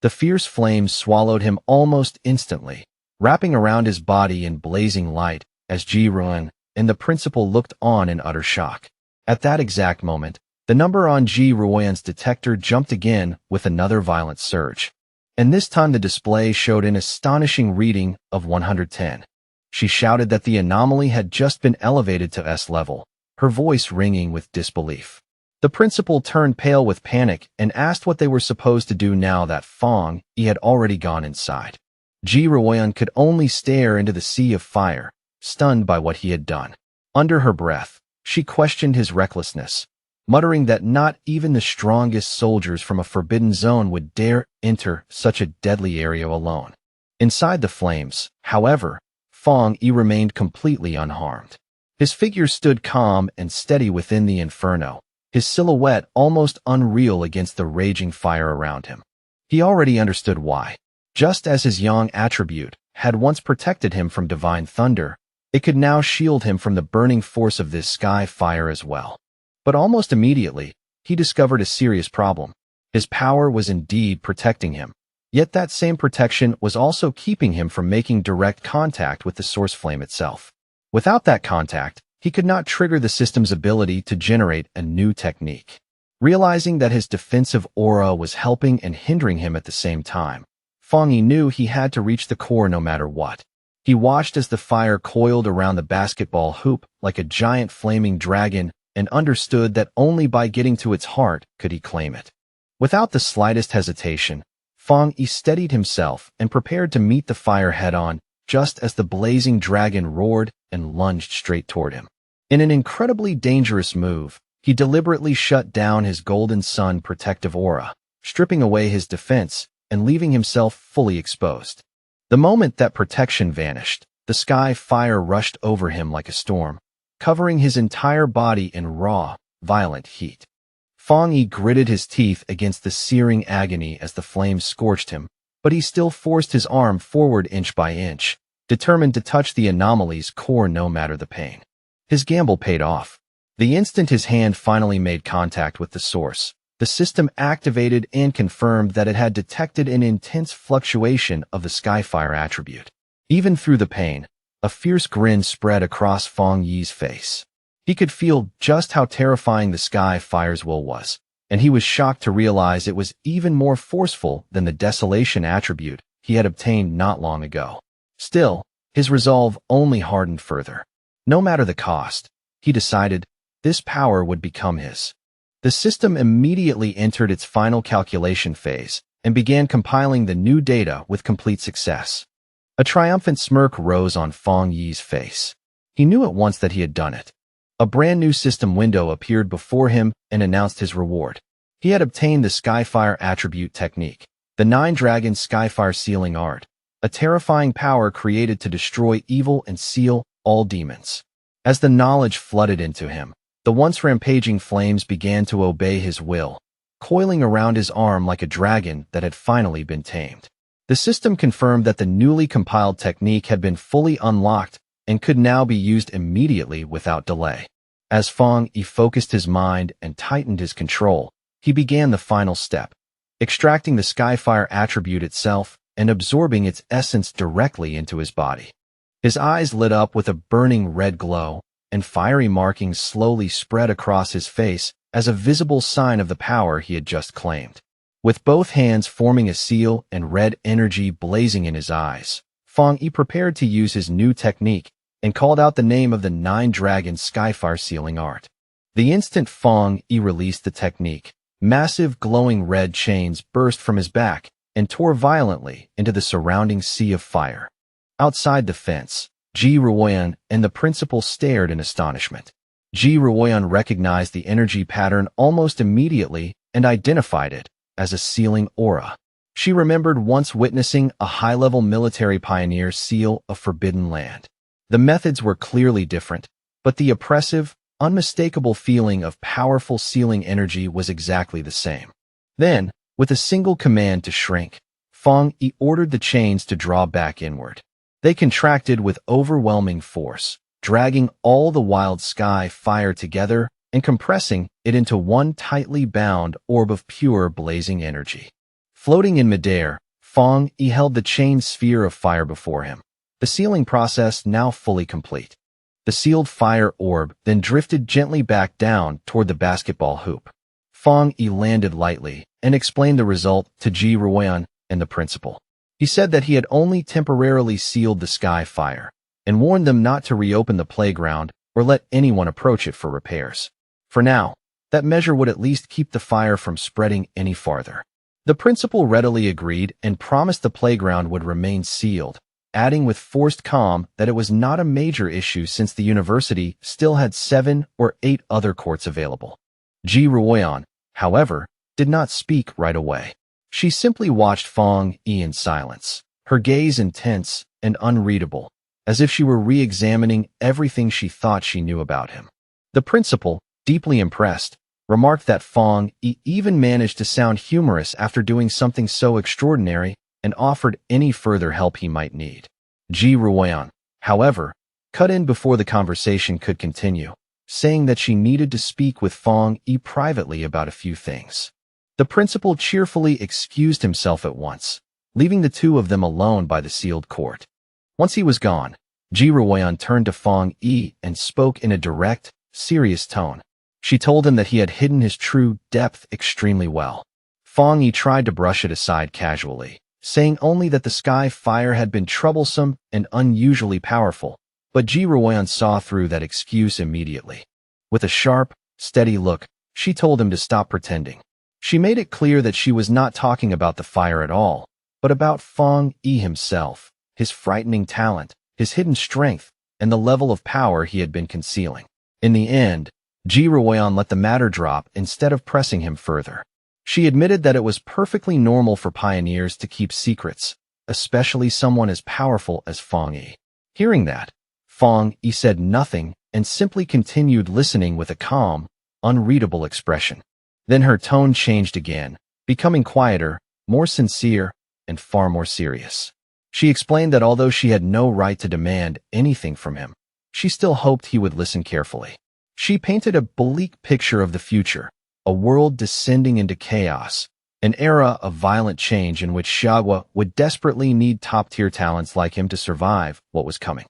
The fierce flames swallowed him almost instantly, wrapping around his body in blazing light as Ji-ruan and the principal looked on in utter shock. At that exact moment, the number on Ji-ruan's detector jumped again with another violent surge. And this time the display showed an astonishing reading of 110. She shouted that the anomaly had just been elevated to S level, her voice ringing with disbelief. The principal turned pale with panic and asked what they were supposed to do now that Fong Yi had already gone inside. Ji-ruan could only stare into the sea of fire, stunned by what he had done. Under her breath, she questioned his recklessness, muttering that not even the strongest soldiers from a forbidden zone would dare enter such a deadly area alone. Inside the flames, however, Fong Yi remained completely unharmed. His figure stood calm and steady within the inferno, his silhouette almost unreal against the raging fire around him. He already understood why. Just as his yang attribute had once protected him from divine thunder, it could now shield him from the burning force of this sky fire as well. But almost immediately, he discovered a serious problem. His power was indeed protecting him, yet that same protection was also keeping him from making direct contact with the source flame itself. Without that contact, he could not trigger the system's ability to generate a new technique. Realizing that his defensive aura was helping and hindering him at the same time, Fong Yi knew he had to reach the core no matter what. He watched as the fire coiled around the basketball hoop like a giant flaming dragon and understood that only by getting to its heart could he claim it. Without the slightest hesitation, Fong Yi steadied himself and prepared to meet the fire head-on just as the blazing dragon roared and lunged straight toward him. In an incredibly dangerous move, he deliberately shut down his golden sun protective aura, stripping away his defense and leaving himself fully exposed. The moment that protection vanished, the sky fire rushed over him like a storm, covering his entire body in raw, violent heat. Fong Yi gritted his teeth against the searing agony as the flames scorched him, but he still forced his arm forward inch by inch, determined to touch the anomaly's core no matter the pain. His gamble paid off. The instant his hand finally made contact with the source, the system activated and confirmed that it had detected an intense fluctuation of the Skyfire attribute. Even through the pain, a fierce grin spread across Fong Yi's face. He could feel just how terrifying the Skyfire's will was, and he was shocked to realize it was even more forceful than the Desolation attribute he had obtained not long ago. Still, his resolve only hardened further. No matter the cost, he decided this power would become his. The system immediately entered its final calculation phase and began compiling the new data with complete success. A triumphant smirk rose on Fong Yi's face. He knew at once that he had done it. A brand new system window appeared before him and announced his reward. He had obtained the Skyfire attribute technique, the 9-Dragon Skyfire sealing art, a terrifying power created to destroy evil and seal all demons. As the knowledge flooded into him, the once rampaging flames began to obey his will, coiling around his arm like a dragon that had finally been tamed. The system confirmed that the newly compiled technique had been fully unlocked and could now be used immediately without delay. As Fong Yi focused his mind and tightened his control, he began the final step, extracting the Skyfire attribute itself and absorbing its essence directly into his body. His eyes lit up with a burning red glow, and fiery markings slowly spread across his face as a visible sign of the power he had just claimed. With both hands forming a seal and red energy blazing in his eyes, Fang Yi prepared to use his new technique and called out the name of the 9-dragon Skyfire sealing art. The instant Fang Yi released the technique, massive glowing red chains burst from his back and tore violently into the surrounding sea of fire. Outside the fence, Ji Ruoyan and the principal stared in astonishment. Ji Ruoyan recognized the energy pattern almost immediately and identified it as a sealing aura. She remembered once witnessing a high-level military pioneer seal a forbidden land. The methods were clearly different, but the oppressive, unmistakable feeling of powerful sealing energy was exactly the same. Then, with a single command to shrink, Fang Yi ordered the chains to draw back inward. They contracted with overwhelming force, dragging all the wild sky fire together and compressing it into one tightly bound orb of pure blazing energy. Floating in midair, Fang Yi held the chained sphere of fire before him, the sealing process now fully complete. The sealed fire orb then drifted gently back down toward the basketball hoop. Fang Yi landed lightly and explained the result to Ji Ruoyan and the principal. He said that he had only temporarily sealed the sky fire and warned them not to reopen the playground or let anyone approach it for repairs. For now, that measure would at least keep the fire from spreading any farther. The principal readily agreed and promised the playground would remain sealed, adding with forced calm that it was not a major issue since the university still had 7 or 8 other courts available. Ji Ruoyan, however, did not speak right away. She simply watched Fang Yi in silence, her gaze intense and unreadable, as if she were re-examining everything she thought she knew about him. The principal, deeply impressed, remarked that Fang Yi even managed to sound humorous after doing something so extraordinary and offered any further help he might need. Ji Ruoyan, however, cut in before the conversation could continue, saying that she needed to speak with Fang Yi privately about a few things. The principal cheerfully excused himself at once, leaving the two of them alone by the sealed court. Once he was gone, Ji Ruoyan turned to Fang Yi and spoke in a direct, serious tone. She told him that he had hidden his true depth extremely well. Fang Yi tried to brush it aside casually, saying only that the sky fire had been troublesome and unusually powerful, but Ji Ruoyan saw through that excuse immediately. With a sharp, steady look, she told him to stop pretending. She made it clear that she was not talking about the fire at all, but about Fang Yi himself, his frightening talent, his hidden strength, and the level of power he had been concealing. In the end, Ji Ruoyan let the matter drop instead of pressing him further. She admitted that it was perfectly normal for pioneers to keep secrets, especially someone as powerful as Fang Yi. Hearing that, Fang Yi said nothing and simply continued listening with a calm, unreadable expression. Then her tone changed again, becoming quieter, more sincere, and far more serious. She explained that although she had no right to demand anything from him, she still hoped he would listen carefully. She painted a bleak picture of the future, a world descending into chaos, an era of violent change in which Xiagua would desperately need top-tier talents like him to survive what was coming.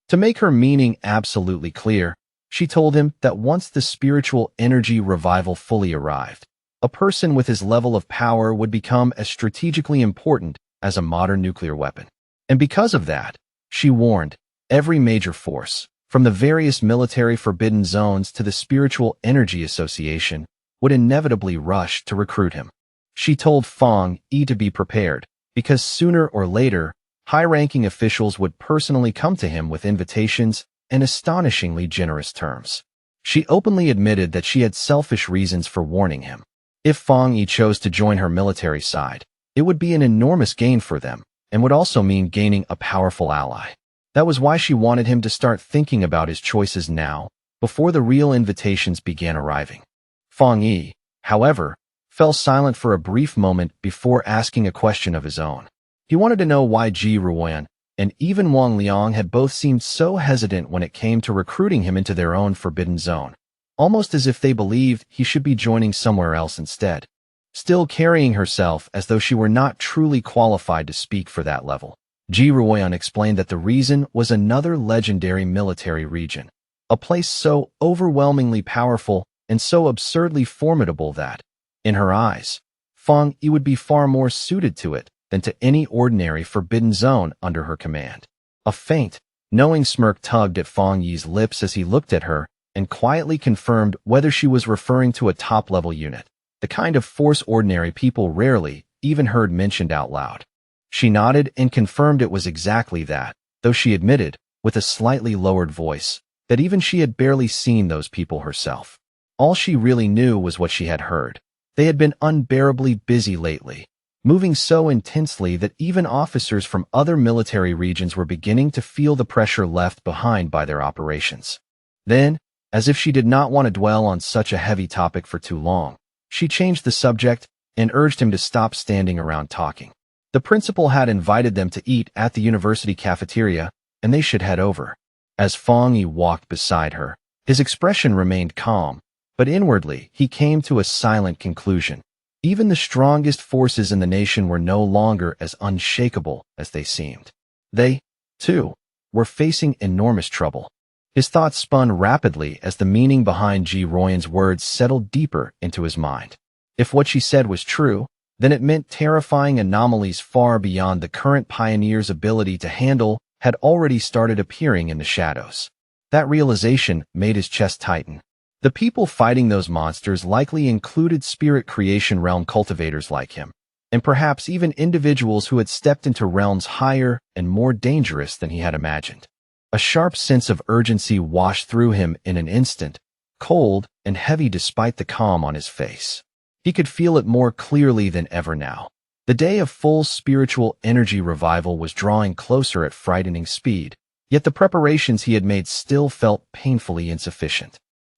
To make her meaning absolutely clear, she told him that once the spiritual energy revival fully arrived, a person with his level of power would become as strategically important as a modern nuclear weapon. And because of that, she warned, every major force, from the various military forbidden zones to the Spiritual Energy Association, would inevitably rush to recruit him. She told Fang Yi to be prepared, because sooner or later, high-ranking officials would personally come to him with invitations and astonishingly generous terms. She openly admitted that she had selfish reasons for warning him. If Fang Yi chose to join her military side, it would be an enormous gain for them, and would also mean gaining a powerful ally. That was why she wanted him to start thinking about his choices now, before the real invitations began arriving. Fang Yi, however, fell silent for a brief moment before asking a question of his own. He wanted to know why Ji Ruoyan and even Wang Liang had both seemed so hesitant when it came to recruiting him into their own forbidden zone, almost as if they believed he should be joining somewhere else instead. still carrying herself as though she were not truly qualified to speak for that level. Ji Ruoyan explained that the reason was another legendary military region, a place so overwhelmingly powerful and so absurdly formidable that, in her eyes, Fang Yi would be far more suited to it than to any ordinary forbidden zone under her command. A faint, knowing smirk tugged at Fang Yi's lips as he looked at her and quietly confirmed whether she was referring to a top-level unit, the kind of force ordinary people rarely even heard mentioned out loud. She nodded and confirmed it was exactly that, though she admitted, with a slightly lowered voice, that even she had barely seen those people herself. All she really knew was what she had heard. They had been unbearably busy lately, moving so intensely that even officers from other military regions were beginning to feel the pressure left behind by their operations. Then, as if she did not want to dwell on such a heavy topic for too long, she changed the subject and urged him to stop standing around talking. The principal had invited them to eat at the university cafeteria, and they should head over. As Fang Yi walked beside her, his expression remained calm, but inwardly he came to a silent conclusion. Even the strongest forces in the nation were no longer as unshakable as they seemed. They, too, were facing enormous trouble. His thoughts spun rapidly as the meaning behind Ji Ruoyan's words settled deeper into his mind. If what she said was true, then it meant terrifying anomalies far beyond the current pioneer's ability to handle had already started appearing in the shadows. That realization made his chest tighten. The people fighting those monsters likely included spirit creation realm cultivators like him, and perhaps even individuals who had stepped into realms higher and more dangerous than he had imagined. A sharp sense of urgency washed through him in an instant, cold and heavy despite the calm on his face. He could feel it more clearly than ever now. The day of full spiritual energy revival was drawing closer at frightening speed, yet the preparations he had made still felt painfully insufficient.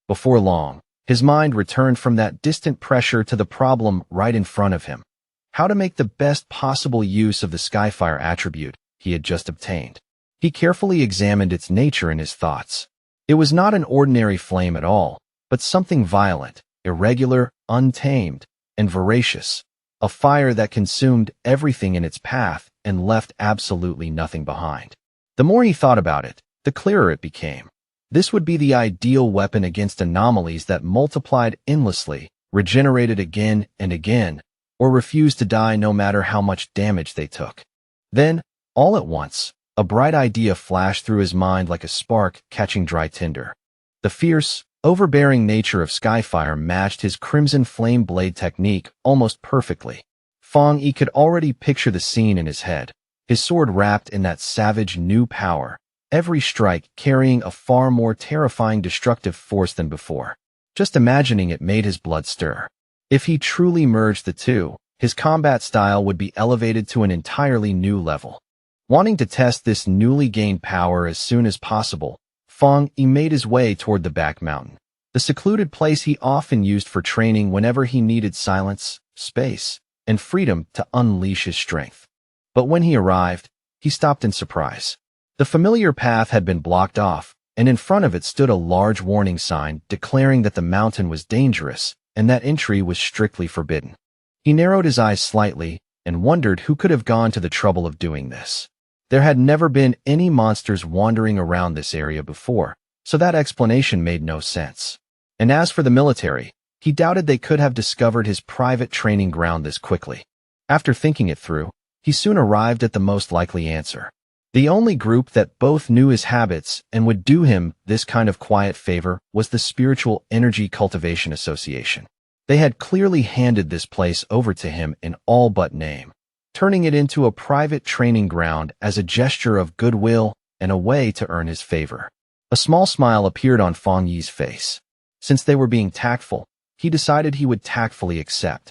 Before long, his mind returned from that distant pressure to the problem right in front of him: how to make the best possible use of the Skyfire attribute he had just obtained. He carefully examined its nature in his thoughts. It was not an ordinary flame at all, but something violent, irregular, untamed, and voracious, a fire that consumed everything in its path and left absolutely nothing behind. The more he thought about it, the clearer it became. This would be the ideal weapon against anomalies that multiplied endlessly, regenerated again and again, or refused to die no matter how much damage they took. Then, all at once, a bright idea flashed through his mind like a spark catching dry tinder. The fierce, overbearing nature of Skyfire matched his crimson flame blade technique almost perfectly. Fang Yi could already picture the scene in his head, his sword wrapped in that savage new power, every strike carrying a far more terrifying destructive force than before. Just imagining it made his blood stir. If he truly merged the two, his combat style would be elevated to an entirely new level. Wanting to test this newly gained power as soon as possible, Fang Yi made his way toward the back mountain, the secluded place he often used for training whenever he needed silence, space, and freedom to unleash his strength. But when he arrived, he stopped in surprise. The familiar path had been blocked off, and in front of it stood a large warning sign declaring that the mountain was dangerous and that entry was strictly forbidden. He narrowed his eyes slightly and wondered who could have gone to the trouble of doing this. There had never been any monsters wandering around this area before, so that explanation made no sense. And as for the military, he doubted they could have discovered his private training ground this quickly. After thinking it through, he soon arrived at the most likely answer. The only group that both knew his habits and would do him this kind of quiet favor was the Spiritual Energy Cultivation Association. They had clearly handed this place over to him in all but name, turning it into a private training ground as a gesture of goodwill and a way to earn his favor. A small smile appeared on Fang Yi's face. Since they were being tactful, he decided he would tactfully accept.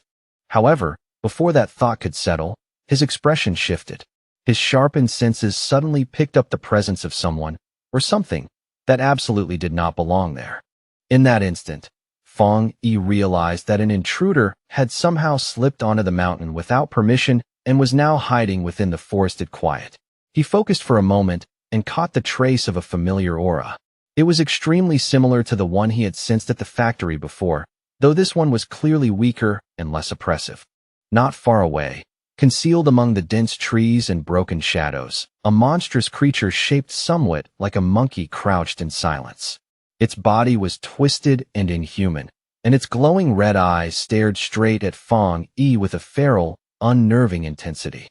However, before that thought could settle, his expression shifted. His sharpened senses suddenly picked up the presence of someone, or something, that absolutely did not belong there. In that instant, Fang Yi realized that an intruder had somehow slipped onto the mountain without permission and was now hiding within the forested quiet. He focused for a moment and caught the trace of a familiar aura. It was extremely similar to the one he had sensed at the factory before, though this one was clearly weaker and less oppressive. Not far away, concealed among the dense trees and broken shadows, a monstrous creature shaped somewhat like a monkey crouched in silence. Its body was twisted and inhuman, and its glowing red eyes stared straight at Fong Yi with a feral, unnerving intensity.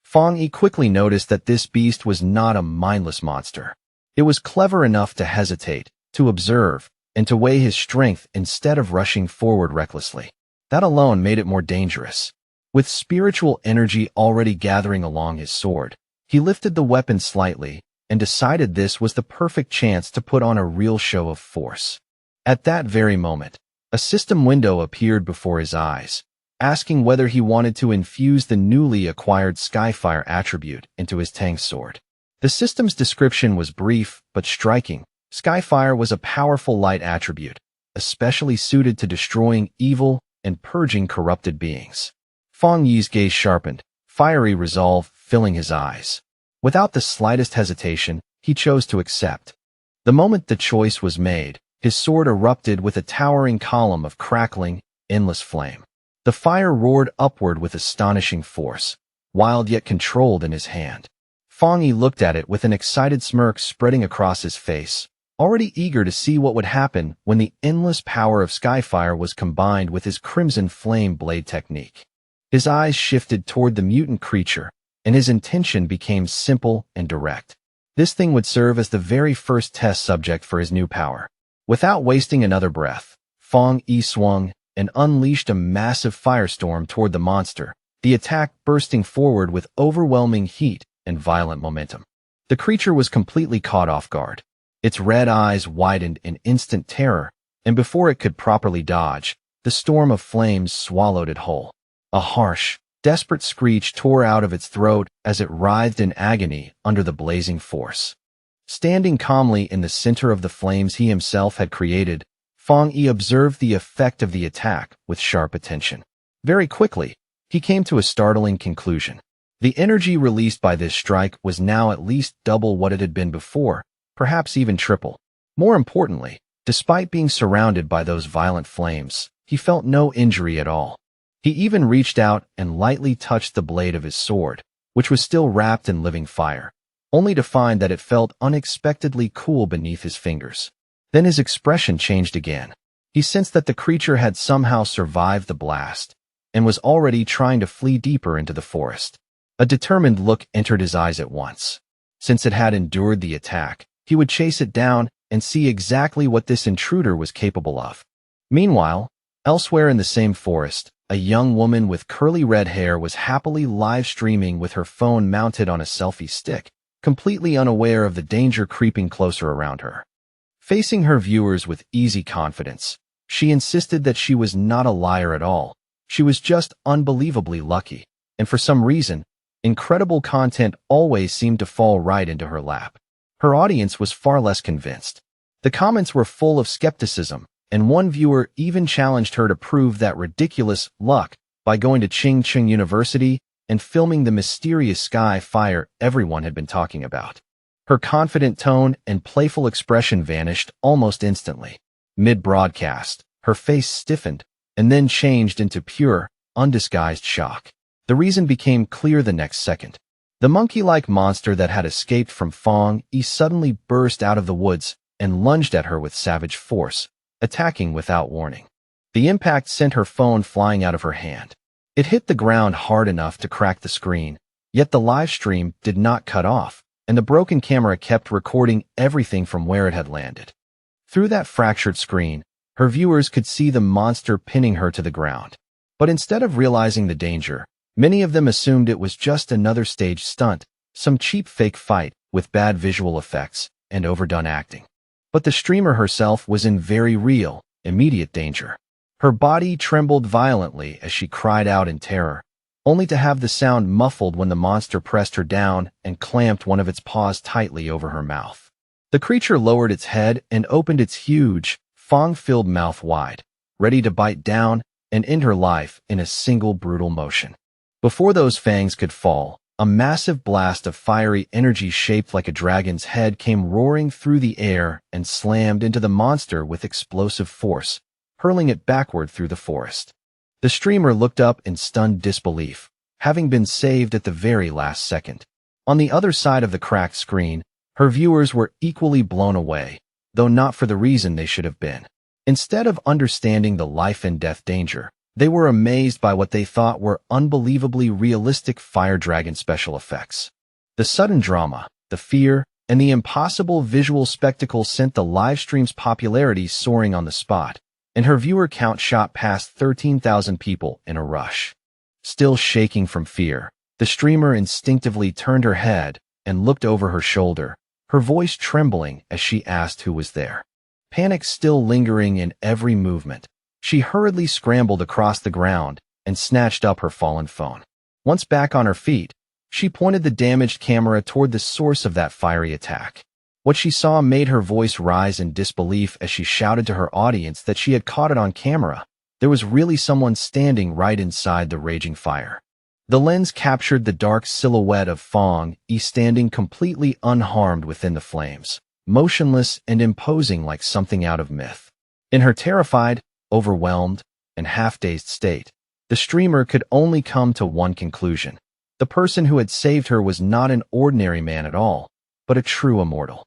Fong Yi quickly noticed that this beast was not a mindless monster. It was clever enough to hesitate, to observe, and to weigh his strength instead of rushing forward recklessly. That alone made it more dangerous. With spiritual energy already gathering along his sword, he lifted the weapon slightly and decided this was the perfect chance to put on a real show of force. At that very moment, a system window appeared before his eyes, asking whether he wanted to infuse the newly acquired Skyfire attribute into his Tang sword. The system's description was brief but striking. Skyfire was a powerful light attribute, especially suited to destroying evil and purging corrupted beings. Fong Yi's gaze sharpened, fiery resolve filling his eyes. Without the slightest hesitation, he chose to accept. The moment the choice was made, his sword erupted with a towering column of crackling, endless flame. The fire roared upward with astonishing force, wild yet controlled in his hand. Fong Yi looked at it with an excited smirk spreading across his face, already eager to see what would happen when the endless power of Skyfire was combined with his crimson flame blade technique. His eyes shifted toward the mutant creature, and his intention became simple and direct. This thing would serve as the very first test subject for his new power. Without wasting another breath, Fong Yi swung and unleashed a massive firestorm toward the monster, the attack bursting forward with overwhelming heat and violent momentum. The creature was completely caught off guard. Its red eyes widened in instant terror, and before it could properly dodge, the storm of flames swallowed it whole. A harsh, desperate screech tore out of its throat as it writhed in agony under the blazing force. Standing calmly in the center of the flames he himself had created, Fong Yi observed the effect of the attack with sharp attention. Very quickly, he came to a startling conclusion. The energy released by this strike was now at least double what it had been before, perhaps even triple. More importantly, despite being surrounded by those violent flames, he felt no injury at all. He even reached out and lightly touched the blade of his sword, which was still wrapped in living fire, only to find that it felt unexpectedly cool beneath his fingers. Then his expression changed again. He sensed that the creature had somehow survived the blast and was already trying to flee deeper into the forest. A determined look entered his eyes at once. Since it had endured the attack, he would chase it down and see exactly what this intruder was capable of. Meanwhile, elsewhere in the same forest, a young woman with curly red hair was happily live streaming with her phone mounted on a selfie stick, completely unaware of the danger creeping closer around her. Facing her viewers with easy confidence, she insisted that she was not a liar at all. She was just unbelievably lucky, and for some reason, incredible content always seemed to fall right into her lap. Her audience was far less convinced. The comments were full of skepticism, and one viewer even challenged her to prove that ridiculous luck by going to Ching University and filming the mysterious sky fire everyone had been talking about. Her confident tone and playful expression vanished almost instantly. Mid-broadcast, her face stiffened and then changed into pure, undisguised shock. The reason became clear the next second. The monkey-like monster that had escaped from Fong Yi suddenly burst out of the woods and lunged at her with savage force, attacking without warning. The impact sent her phone flying out of her hand. It hit the ground hard enough to crack the screen, yet the live stream did not cut off, and the broken camera kept recording everything from where it had landed. Through that fractured screen, her viewers could see the monster pinning her to the ground. But instead of realizing the danger, many of them assumed it was just another staged stunt, some cheap fake fight with bad visual effects and overdone acting. But the streamer herself was in very real, immediate danger. Her body trembled violently as she cried out in terror, only to have the sound muffled when the monster pressed her down and clamped one of its paws tightly over her mouth. The creature lowered its head and opened its huge, fang-filled mouth wide, ready to bite down and end her life in a single brutal motion. Before those fangs could fall, a massive blast of fiery energy shaped like a dragon's head came roaring through the air and slammed into the monster with explosive force, hurling it backward through the forest. The streamer looked up in stunned disbelief, having been saved at the very last second. On the other side of the cracked screen, her viewers were equally blown away, though not for the reason they should have been. Instead of understanding the life-and-death danger, they were amazed by what they thought were unbelievably realistic fire dragon special effects. The sudden drama, the fear, and the impossible visual spectacle sent the livestream's popularity soaring on the spot, and her viewer count shot past 13,000 people in a rush. Still shaking from fear, the streamer instinctively turned her head and looked over her shoulder, her voice trembling as she asked who was there. Panic still lingering in every movement, she hurriedly scrambled across the ground and snatched up her fallen phone. Once back on her feet, she pointed the damaged camera toward the source of that fiery attack. What she saw made her voice rise in disbelief as she shouted to her audience that she had caught it on camera. There was really someone standing right inside the raging fire. The lens captured the dark silhouette of Fong Yi standing completely unharmed within the flames, motionless and imposing like something out of myth. In her terrified, overwhelmed, and half-dazed state, the streamer could only come to one conclusion. The person who had saved her was not an ordinary man at all, but a true immortal.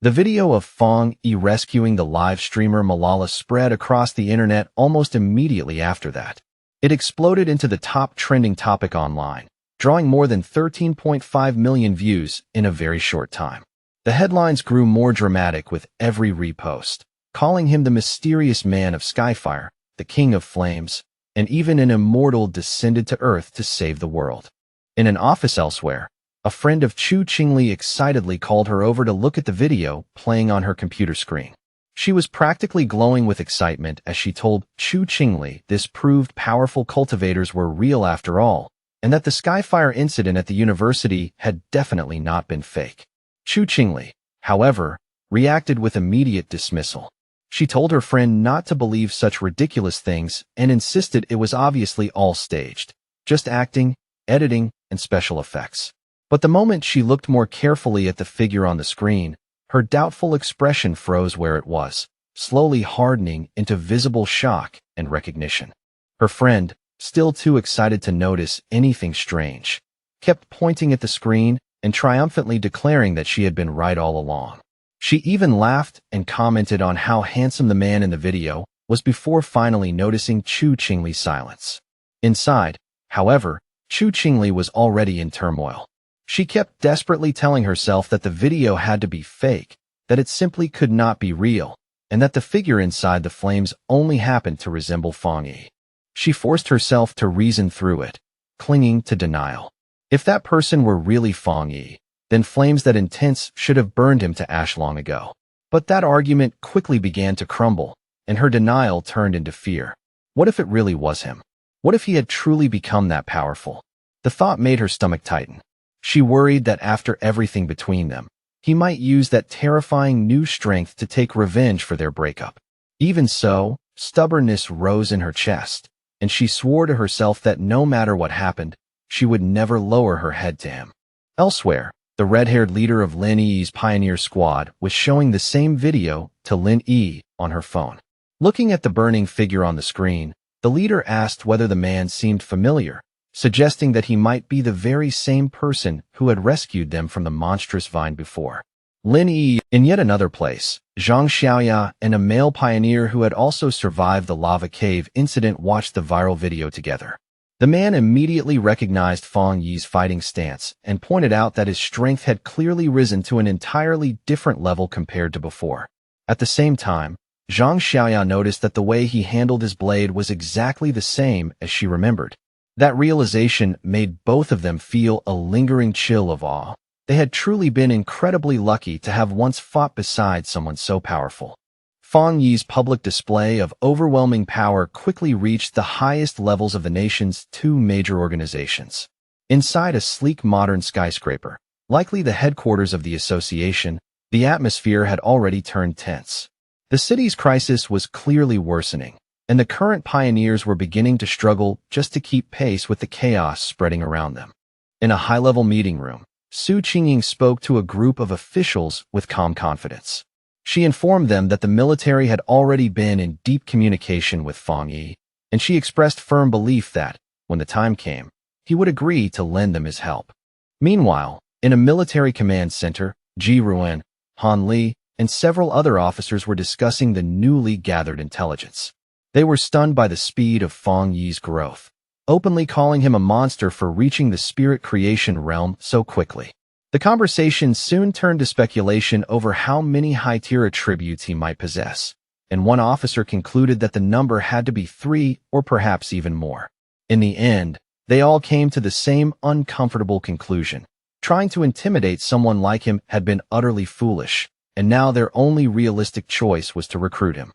The video of Fong Yi rescuing the live streamer Malala spread across the internet almost immediately after that. It exploded into the top trending topic online, drawing more than 13.5 million views in a very short time. The headlines grew more dramatic with every repost, calling him the mysterious man of Skyfire, the king of flames, and even an immortal descended to Earth to save the world. In an office elsewhere, a friend of Chu Qingli excitedly called her over to look at the video playing on her computer screen. She was practically glowing with excitement as she told Chu Qingli this proved powerful cultivators were real after all, and that the Skyfire incident at the university had definitely not been fake. Chu Qingli, however, reacted with immediate dismissal. She told her friend not to believe such ridiculous things and insisted it was obviously all staged, just acting, editing, and special effects. But the moment she looked more carefully at the figure on the screen, her doubtful expression froze where it was, slowly hardening into visible shock and recognition. Her friend, still too excited to notice anything strange, kept pointing at the screen and triumphantly declaring that she had been right all along. She even laughed and commented on how handsome the man in the video was before finally noticing Chu Qingli's silence. Inside, however, Chu Qingli was already in turmoil. She kept desperately telling herself that the video had to be fake, that it simply could not be real, and that the figure inside the flames only happened to resemble Fong Yi. She forced herself to reason through it, clinging to denial. If that person were really Fong Yi, then flames that intense should have burned him to ash long ago. But that argument quickly began to crumble, and her denial turned into fear. What if it really was him? What if he had truly become that powerful? The thought made her stomach tighten. She worried that after everything between them, he might use that terrifying new strength to take revenge for their breakup. Even so, stubbornness rose in her chest, and she swore to herself that no matter what happened, she would never lower her head to him. Elsewhere, the red-haired leader of Lin Yi's pioneer squad was showing the same video to Lin Yi on her phone. Looking at the burning figure on the screen, the leader asked whether the man seemed familiar, suggesting that he might be the very same person who had rescued them from the monstrous vine before. Lin Yi, in yet another place, Zhang Xiaoya and a male pioneer who had also survived the lava cave incident watched the viral video together. The man immediately recognized Fong Yi's fighting stance and pointed out that his strength had clearly risen to an entirely different level compared to before. At the same time, Zhang Xiaoya noticed that the way he handled his blade was exactly the same as she remembered. That realization made both of them feel a lingering chill of awe. They had truly been incredibly lucky to have once fought beside someone so powerful. Fong Yi's public display of overwhelming power quickly reached the highest levels of the nation's two major organizations. Inside a sleek modern skyscraper, likely the headquarters of the association, the atmosphere had already turned tense. The city's crisis was clearly worsening, and the current pioneers were beginning to struggle just to keep pace with the chaos spreading around them. In a high-level meeting room, Su Qingying spoke to a group of officials with calm confidence. She informed them that the military had already been in deep communication with Fong Yi, and she expressed firm belief that, when the time came, he would agree to lend them his help. Meanwhile, in a military command center, Ji Ruan, Han Li, and several other officers were discussing the newly gathered intelligence. They were stunned by the speed of Fong Yi's growth, openly calling him a monster for reaching the spirit creation realm so quickly. The conversation soon turned to speculation over how many high-tier attributes he might possess, and one officer concluded that the number had to be 3 or perhaps even more. In the end, they all came to the same uncomfortable conclusion. Trying to intimidate someone like him had been utterly foolish, and now their only realistic choice was to recruit him.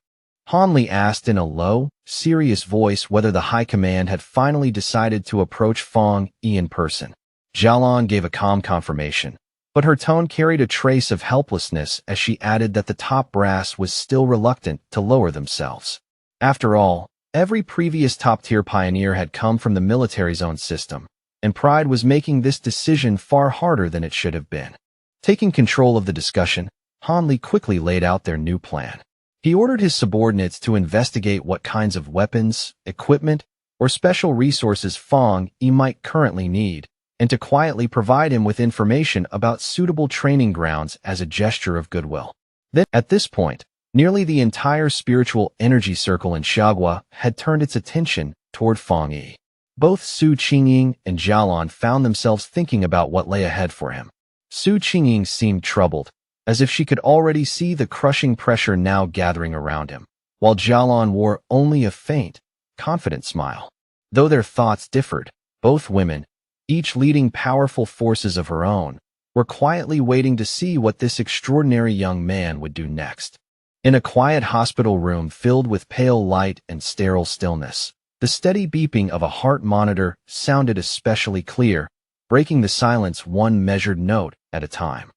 Han Li asked in a low, serious voice whether the high command had finally decided to approach Fong Yi in person. Jialan gave a calm confirmation, but her tone carried a trace of helplessness as she added that the top brass was still reluctant to lower themselves. After all, every previous top-tier pioneer had come from the military's own system, and Pride was making this decision far harder than it should have been. Taking control of the discussion, Han Li quickly laid out their new plan. He ordered his subordinates to investigate what kinds of weapons, equipment, or special resources Fong Yi might currently need, and to quietly provide him with information about suitable training grounds as a gesture of goodwill. Then, at this point, nearly the entire spiritual energy circle in Xiagua had turned its attention toward Fong Yi. Both Su Qingying and Jialan found themselves thinking about what lay ahead for him. Su Qingying seemed troubled, as if she could already see the crushing pressure now gathering around him, while Jialan wore only a faint, confident smile. Though their thoughts differed, both women, each leading powerful forces of her own, were quietly waiting to see what this extraordinary young man would do next. In a quiet hospital room filled with pale light and sterile stillness, the steady beeping of a heart monitor sounded especially clear, breaking the silence one measured note at a time.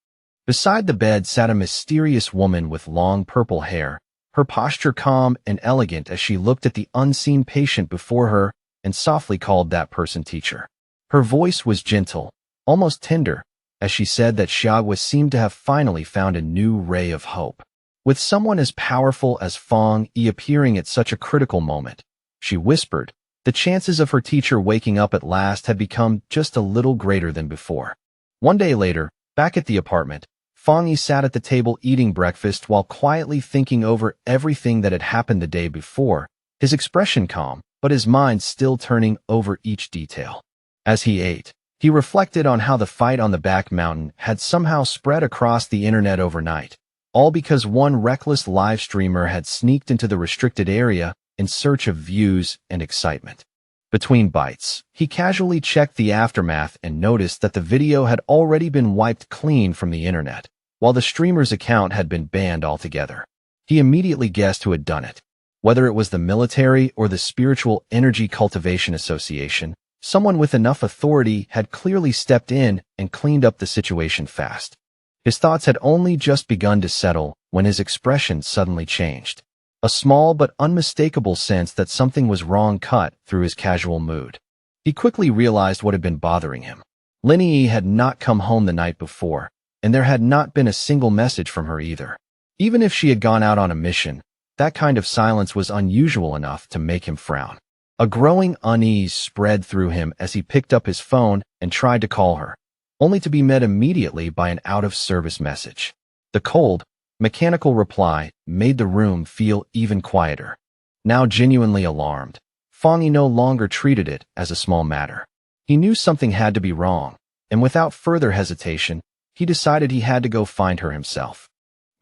Beside the bed sat a mysterious woman with long purple hair, her posture calm and elegant as she looked at the unseen patient before her and softly called that person teacher. Her voice was gentle, almost tender, as she said that Xiagua seemed to have finally found a new ray of hope. With someone as powerful as Fong Yi appearing at such a critical moment, she whispered, the chances of her teacher waking up at last had become just a little greater than before. One day later, back at the apartment, Fong Yi sat at the table eating breakfast while quietly thinking over everything that had happened the day before, his expression calm, but his mind still turning over each detail. As he ate, he reflected on how the fight on the back mountain had somehow spread across the internet overnight, all because one reckless live streamer had sneaked into the restricted area in search of views and excitement. Between bites, he casually checked the aftermath and noticed that the video had already been wiped clean from the internet, while the streamer's account had been banned altogether. He immediately guessed who had done it. Whether it was the military or the Spiritual Energy Cultivation Association, someone with enough authority had clearly stepped in and cleaned up the situation fast. His thoughts had only just begun to settle when his expression suddenly changed. A small but unmistakable sense that something was wrong cut through his casual mood. He quickly realized what had been bothering him. Lin Yi had not come home the night before, and there had not been a single message from her either. Even if she had gone out on a mission, that kind of silence was unusual enough to make him frown. A growing unease spread through him as he picked up his phone and tried to call her, only to be met immediately by an out-of-service message. The cold, mechanical reply made the room feel even quieter. Now genuinely alarmed, Fong Yi no longer treated it as a small matter. He knew something had to be wrong, and without further hesitation, he decided he had to go find her himself.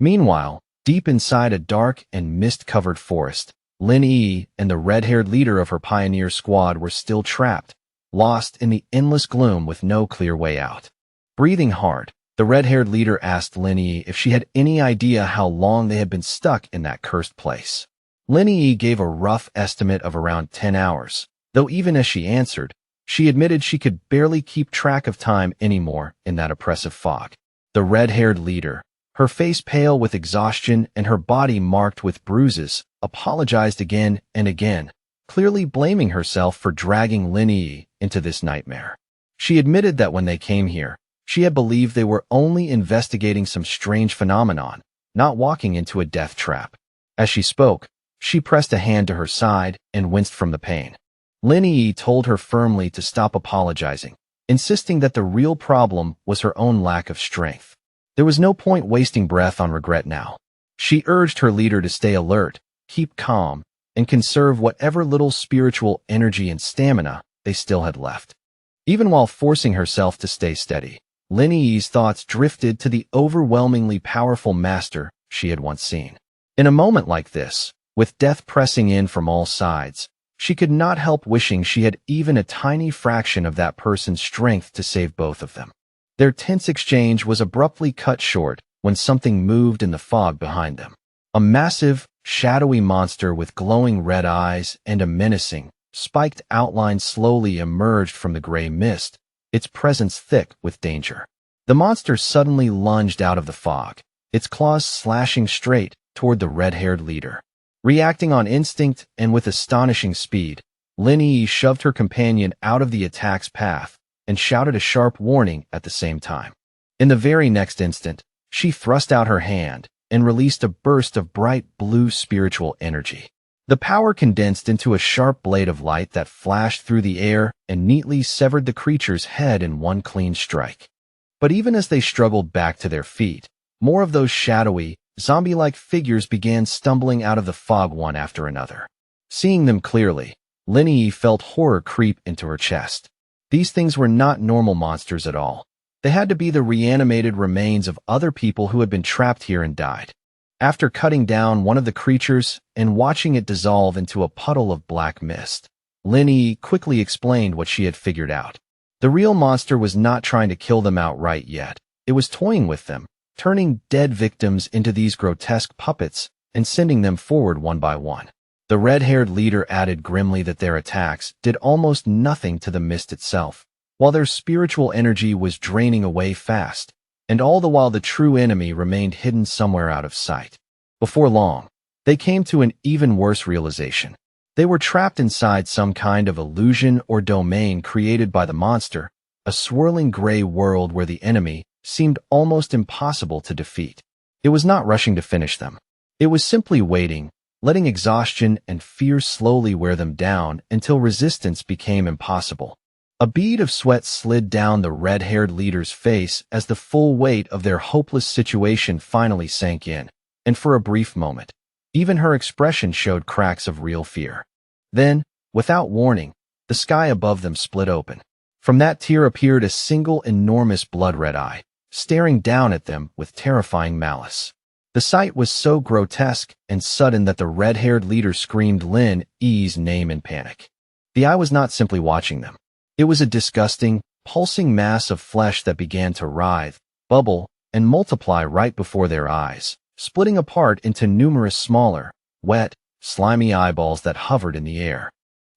Meanwhile, deep inside a dark and mist-covered forest, Lin Yi and the red-haired leader of her pioneer squad were still trapped, lost in the endless gloom with no clear way out. Breathing hard, the red-haired leader asked Lin Yi if she had any idea how long they had been stuck in that cursed place. Lin Yi gave a rough estimate of around 10 hours, though even as she answered, she admitted she could barely keep track of time anymore in that oppressive fog. The red-haired leader, her face pale with exhaustion and her body marked with bruises, apologized again and again, clearly blaming herself for dragging Lin Yi into this nightmare. She admitted that when they came here, she had believed they were only investigating some strange phenomenon, not walking into a death trap. As she spoke, she pressed a hand to her side and winced from the pain. Lin Yi told her firmly to stop apologizing, insisting that the real problem was her own lack of strength. There was no point wasting breath on regret now. She urged her leader to stay alert, keep calm, and conserve whatever little spiritual energy and stamina they still had left. Even while forcing herself to stay steady, Lin Yi's thoughts drifted to the overwhelmingly powerful master she had once seen. In a moment like this, with death pressing in from all sides, she could not help wishing she had even a tiny fraction of that person's strength to save both of them. Their tense exchange was abruptly cut short when something moved in the fog behind them. A massive, shadowy monster with glowing red eyes and a menacing, spiked outline slowly emerged from the gray mist, its presence thick with danger. The monster suddenly lunged out of the fog, its claws slashing straight toward the red-haired leader. Reacting on instinct and with astonishing speed, Lin Yi shoved her companion out of the attack's path and shouted a sharp warning at the same time. In the very next instant, she thrust out her hand and released a burst of bright blue spiritual energy. The power condensed into a sharp blade of light that flashed through the air and neatly severed the creature's head in one clean strike. But even as they struggled back to their feet, more of those shadowy, zombie-like figures began stumbling out of the fog one after another. Seeing them clearly, Lin Yi felt horror creep into her chest. These things were not normal monsters at all. They had to be the reanimated remains of other people who had been trapped here and died. After cutting down one of the creatures and watching it dissolve into a puddle of black mist, Lin Yi quickly explained what she had figured out. The real monster was not trying to kill them outright yet. It was toying with them, turning dead victims into these grotesque puppets and sending them forward one by one. The red-haired leader added grimly that their attacks did almost nothing to the mist itself, while their spiritual energy was draining away fast, and all the while the true enemy remained hidden somewhere out of sight. Before long, they came to an even worse realization. They were trapped inside some kind of illusion or domain created by the monster, a swirling gray world where the enemy seemed almost impossible to defeat. It was not rushing to finish them. It was simply waiting, letting exhaustion and fear slowly wear them down until resistance became impossible. A bead of sweat slid down the red-haired leader's face as the full weight of their hopeless situation finally sank in, and for a brief moment, even her expression showed cracks of real fear. Then, without warning, the sky above them split open. From that tear appeared a single enormous blood-red eye, staring down at them with terrifying malice. The sight was so grotesque and sudden that the red-haired leader screamed Lin Yi's name in panic. The eye was not simply watching them. It was a disgusting, pulsing mass of flesh that began to writhe, bubble, and multiply right before their eyes, splitting apart into numerous smaller, wet, slimy eyeballs that hovered in the air.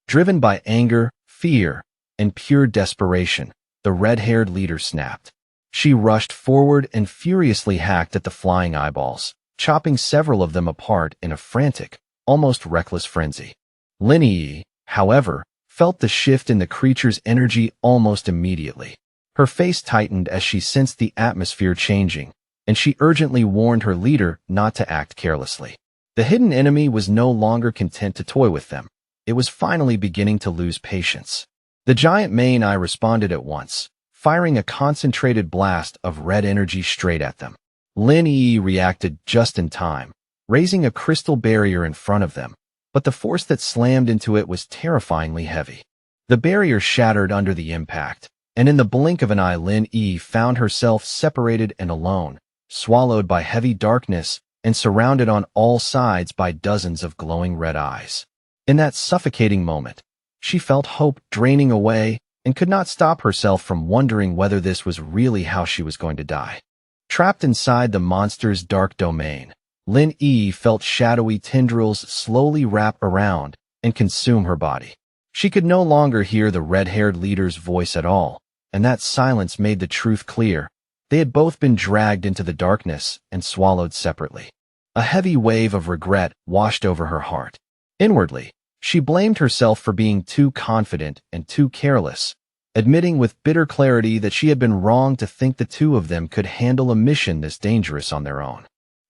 Driven by anger, fear, and pure desperation, the red-haired leader snapped. She rushed forward and furiously hacked at the flying eyeballs, chopping several of them apart in a frantic, almost reckless frenzy. Lin Yi, however, felt the shift in the creature's energy almost immediately. Her face tightened as she sensed the atmosphere changing, and she urgently warned her leader not to act carelessly. The hidden enemy was no longer content to toy with them. It was finally beginning to lose patience. The giant main eye responded at once, firing a concentrated blast of red energy straight at them. Lin Yi reacted just in time, raising a crystal barrier in front of them, but the force that slammed into it was terrifyingly heavy. The barrier shattered under the impact, and in the blink of an eye Lin Yi found herself separated and alone, swallowed by heavy darkness and surrounded on all sides by dozens of glowing red eyes. In that suffocating moment, she felt hope draining away and could not stop herself from wondering whether this was really how she was going to die. Trapped inside the monster's dark domain, Lin Yi felt shadowy tendrils slowly wrap around and consume her body. She could no longer hear the red-haired leader's voice at all, and that silence made the truth clear. They had both been dragged into the darkness and swallowed separately. A heavy wave of regret washed over her heart. Inwardly, she blamed herself for being too confident and too careless, admitting with bitter clarity that she had been wrong to think the two of them could handle a mission this dangerous on their own.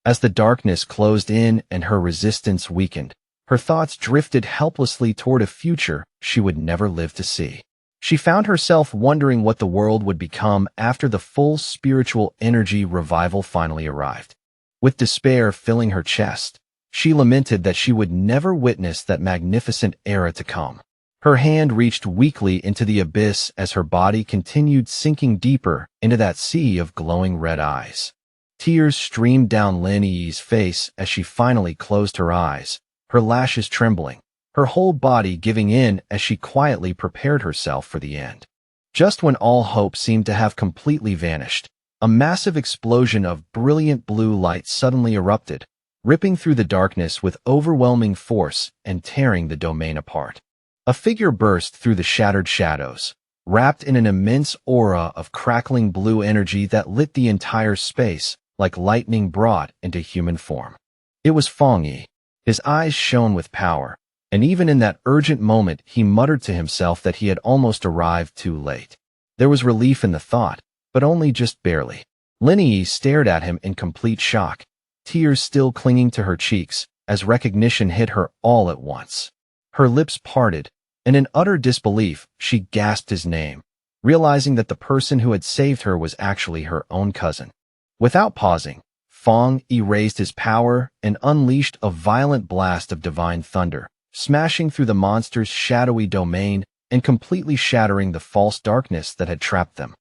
As the darkness closed in and her resistance weakened, her thoughts drifted helplessly toward a future she would never live to see. She found herself wondering what the world would become after the full spiritual energy revival finally arrived. With despair filling her chest, she lamented that she would never witness that magnificent era to come. Her hand reached weakly into the abyss as her body continued sinking deeper into that sea of glowing red eyes. Tears streamed down Lin Yi's face as she finally closed her eyes, her lashes trembling, her whole body giving in as she quietly prepared herself for the end. Just when all hope seemed to have completely vanished, a massive explosion of brilliant blue light suddenly erupted, ripping through the darkness with overwhelming force and tearing the domain apart. A figure burst through the shattered shadows, wrapped in an immense aura of crackling blue energy that lit the entire space like lightning brought into human form. It was Fong Yi. His eyes shone with power, and even in that urgent moment he muttered to himself that he had almost arrived too late. There was relief in the thought, but only just barely. Lin Yi stared at him in complete shock, tears still clinging to her cheeks as recognition hit her all at once. Her lips parted, and in utter disbelief, she gasped his name, realizing that the person who had saved her was actually her own cousin. Without pausing, Fong Yi raised his power and unleashed a violent blast of divine thunder, smashing through the monster's shadowy domain and completely shattering the false darkness that had trapped them.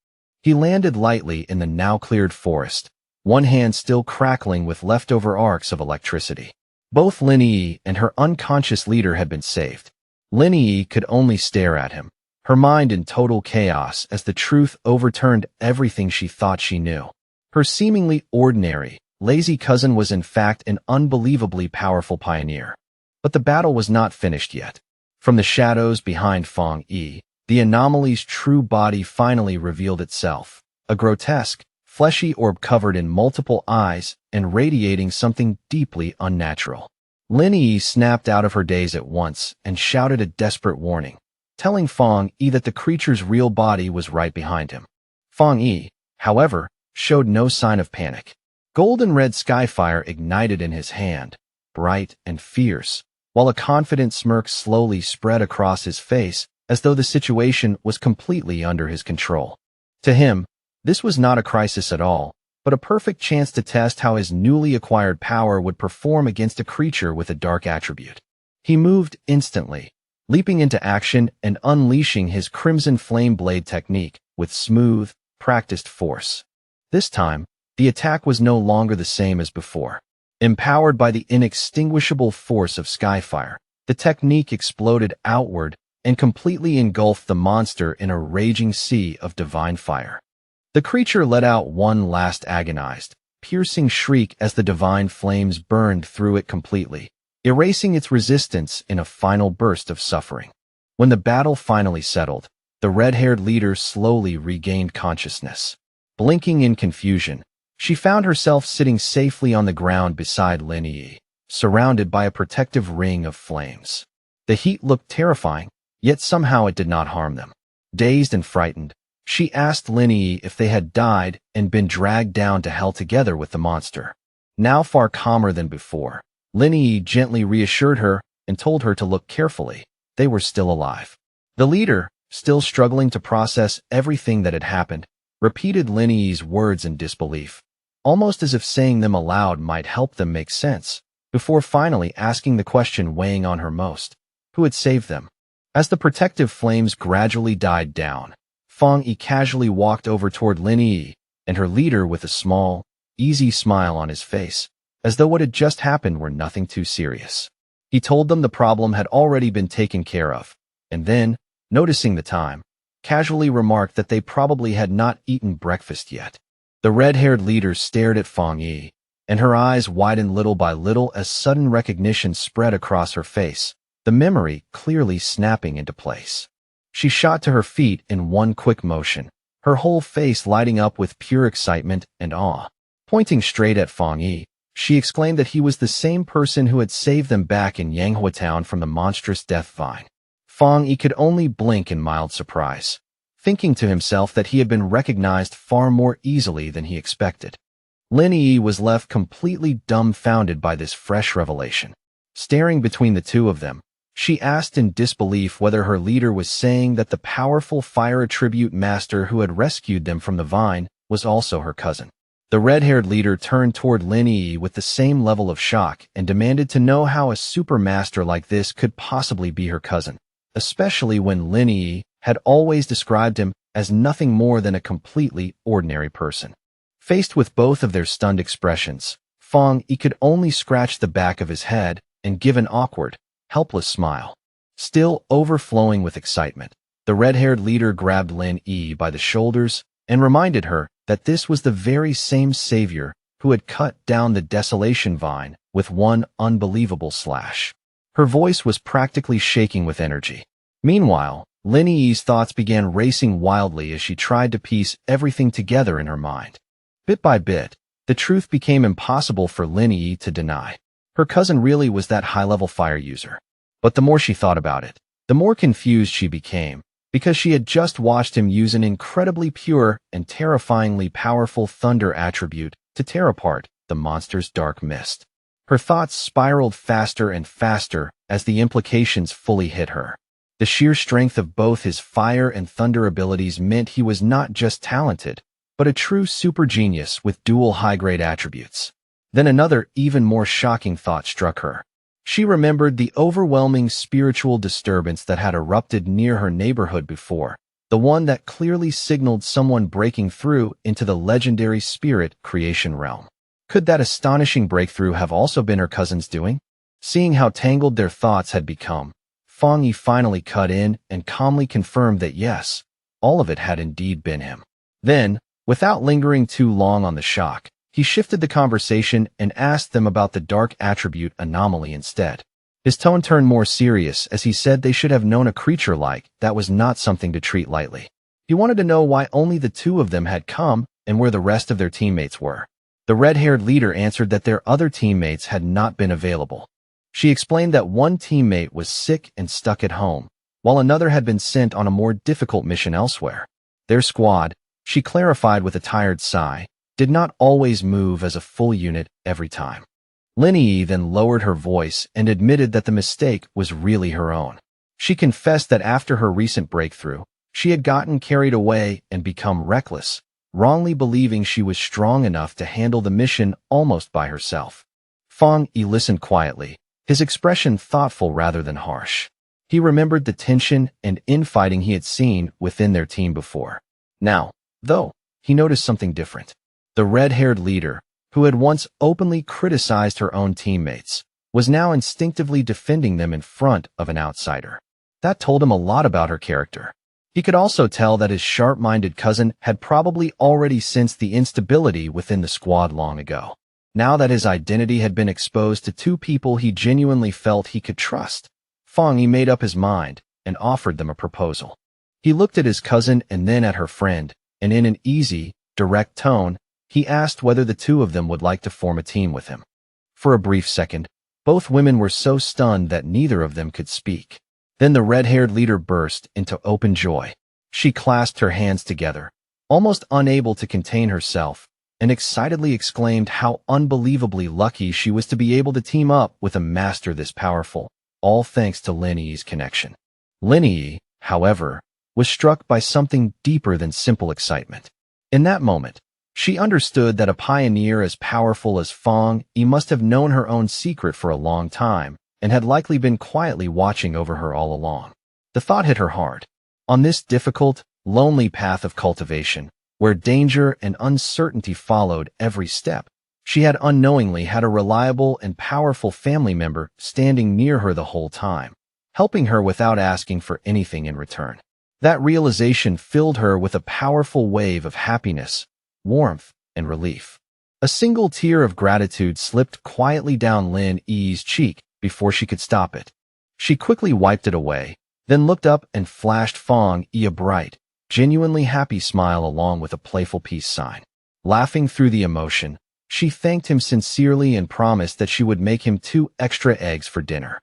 He landed lightly in the now-cleared forest, one hand still crackling with leftover arcs of electricity. Both Lin Yi and her unconscious leader had been saved. Lin Yi could only stare at him, her mind in total chaos as the truth overturned everything she thought she knew. Her seemingly ordinary, lazy cousin was in fact an unbelievably powerful pioneer. But the battle was not finished yet. From the shadows behind Fong Yi, the anomaly's true body finally revealed itself, a grotesque, fleshy orb covered in multiple eyes and radiating something deeply unnatural. Lin Yi snapped out of her daze at once and shouted a desperate warning, telling Fong Yi that the creature's real body was right behind him. Fong Yi, however, showed no sign of panic. Golden red skyfire ignited in his hand, bright and fierce, while a confident smirk slowly spread across his face as though the situation was completely under his control. To him, this was not a crisis at all, but a perfect chance to test how his newly acquired power would perform against a creature with a dark attribute. He moved instantly, leaping into action and unleashing his Crimson Flame Blade technique with smooth, practiced force. This time, the attack was no longer the same as before. Empowered by the inextinguishable force of Skyfire, the technique exploded outward and completely engulfed the monster in a raging sea of divine fire. The creature let out one last agonized, piercing shriek as the divine flames burned through it completely, erasing its resistance in a final burst of suffering. When the battle finally settled, the red-haired leader slowly regained consciousness. Blinking in confusion, she found herself sitting safely on the ground beside Lin Yi, surrounded by a protective ring of flames. The heat looked terrifying, yet somehow it did not harm them. Dazed and frightened, she asked Lin Yi if they had died and been dragged down to hell together with the monster. Now far calmer than before, Lin Yi gently reassured her and told her to look carefully. They were still alive. The leader, still struggling to process everything that had happened, repeated Lin Yi's words in disbelief, almost as if saying them aloud might help them make sense, before finally asking the question weighing on her most: who had saved them? As the protective flames gradually died down, Fong Yi casually walked over toward Lin Yi and her leader with a small, easy smile on his face, as though what had just happened were nothing too serious. He told them the problem had already been taken care of, and then, noticing the time, casually remarked that they probably had not eaten breakfast yet. The red-haired leader stared at Fong Yi, and her eyes widened little by little as sudden recognition spread across her face, the memory clearly snapping into place. She shot to her feet in one quick motion, her whole face lighting up with pure excitement and awe. Pointing straight at Fong Yi, she exclaimed that he was the same person who had saved them back in Yanghua Town from the monstrous death vine. Fong Yi could only blink in mild surprise, thinking to himself that he had been recognized far more easily than he expected. Lin Yi was left completely dumbfounded by this fresh revelation. Staring between the two of them, she asked in disbelief whether her leader was saying that the powerful fire attribute master who had rescued them from the vine was also her cousin. The red-haired leader turned toward Lin Yi with the same level of shock and demanded to know how a super master like this could possibly be her cousin, especially when Lin Yi had always described him as nothing more than a completely ordinary person. Faced with both of their stunned expressions, Fang Yi could only scratch the back of his head and give an awkward, helpless smile. Still overflowing with excitement, the red-haired leader grabbed Lin Yi by the shoulders and reminded her that this was the very same savior who had cut down the desolation vine with one unbelievable slash. Her voice was practically shaking with energy. Meanwhile, Lin Yi's thoughts began racing wildly as she tried to piece everything together in her mind. Bit by bit, the truth became impossible for Lin Yi to deny. Her cousin really was that high-level fire user. But the more she thought about it, the more confused she became, because she had just watched him use an incredibly pure and terrifyingly powerful thunder attribute to tear apart the monster's dark mist. Her thoughts spiraled faster and faster as the implications fully hit her. The sheer strength of both his fire and thunder abilities meant he was not just talented, but a true super genius with dual high-grade attributes. Then another, even more shocking thought struck her. She remembered the overwhelming spiritual disturbance that had erupted near her neighborhood before, the one that clearly signaled someone breaking through into the legendary spirit creation realm. Could that astonishing breakthrough have also been her cousin's doing? Seeing how tangled their thoughts had become, Fang Yi finally cut in and calmly confirmed that yes, all of it had indeed been him. Then, without lingering too long on the shock, he shifted the conversation and asked them about the dark attribute anomaly instead. His tone turned more serious as he said they should have known a creature like that was not something to treat lightly. He wanted to know why only the two of them had come and where the rest of their teammates were. The red-haired leader answered that their other teammates had not been available. She explained that one teammate was sick and stuck at home, while another had been sent on a more difficult mission elsewhere. Their squad, she clarified with a tired sigh, did not always move as a full unit every time. Lin Yi then lowered her voice and admitted that the mistake was really her own. She confessed that after her recent breakthrough, she had gotten carried away and become reckless, wrongly believing she was strong enough to handle the mission almost by herself. Fang Yi listened quietly, his expression thoughtful rather than harsh. He remembered the tension and infighting he had seen within their team before. Now, though, he noticed something different. The red-haired leader, who had once openly criticized her own teammates, was now instinctively defending them in front of an outsider. That told him a lot about her character. He could also tell that his sharp-minded cousin had probably already sensed the instability within the squad long ago. Now that his identity had been exposed to two people he genuinely felt he could trust, Fang Yi made up his mind and offered them a proposal. He looked at his cousin and then at her friend, and in an easy, direct tone, he asked whether the two of them would like to form a team with him. For a brief second, both women were so stunned that neither of them could speak. Then the red-haired leader burst into open joy. She clasped her hands together, almost unable to contain herself, and excitedly exclaimed how unbelievably lucky she was to be able to team up with a master this powerful, all thanks to Lin Yi's connection. Lin Yi, however, was struck by something deeper than simple excitement. In that moment, she understood that a pioneer as powerful as Fang Yi must have known her own secret for a long time and had likely been quietly watching over her all along. The thought hit her hard. On this difficult, lonely path of cultivation, where danger and uncertainty followed every step, she had unknowingly had a reliable and powerful family member standing near her the whole time, helping her without asking for anything in return. That realization filled her with a powerful wave of happiness, warmth, and relief. A single tear of gratitude slipped quietly down Lin Yi's cheek before she could stop it. She quickly wiped it away, then looked up and flashed Fang Yi a bright, genuinely happy smile along with a playful peace sign. Laughing through the emotion, she thanked him sincerely and promised that she would make him 2 extra eggs for dinner.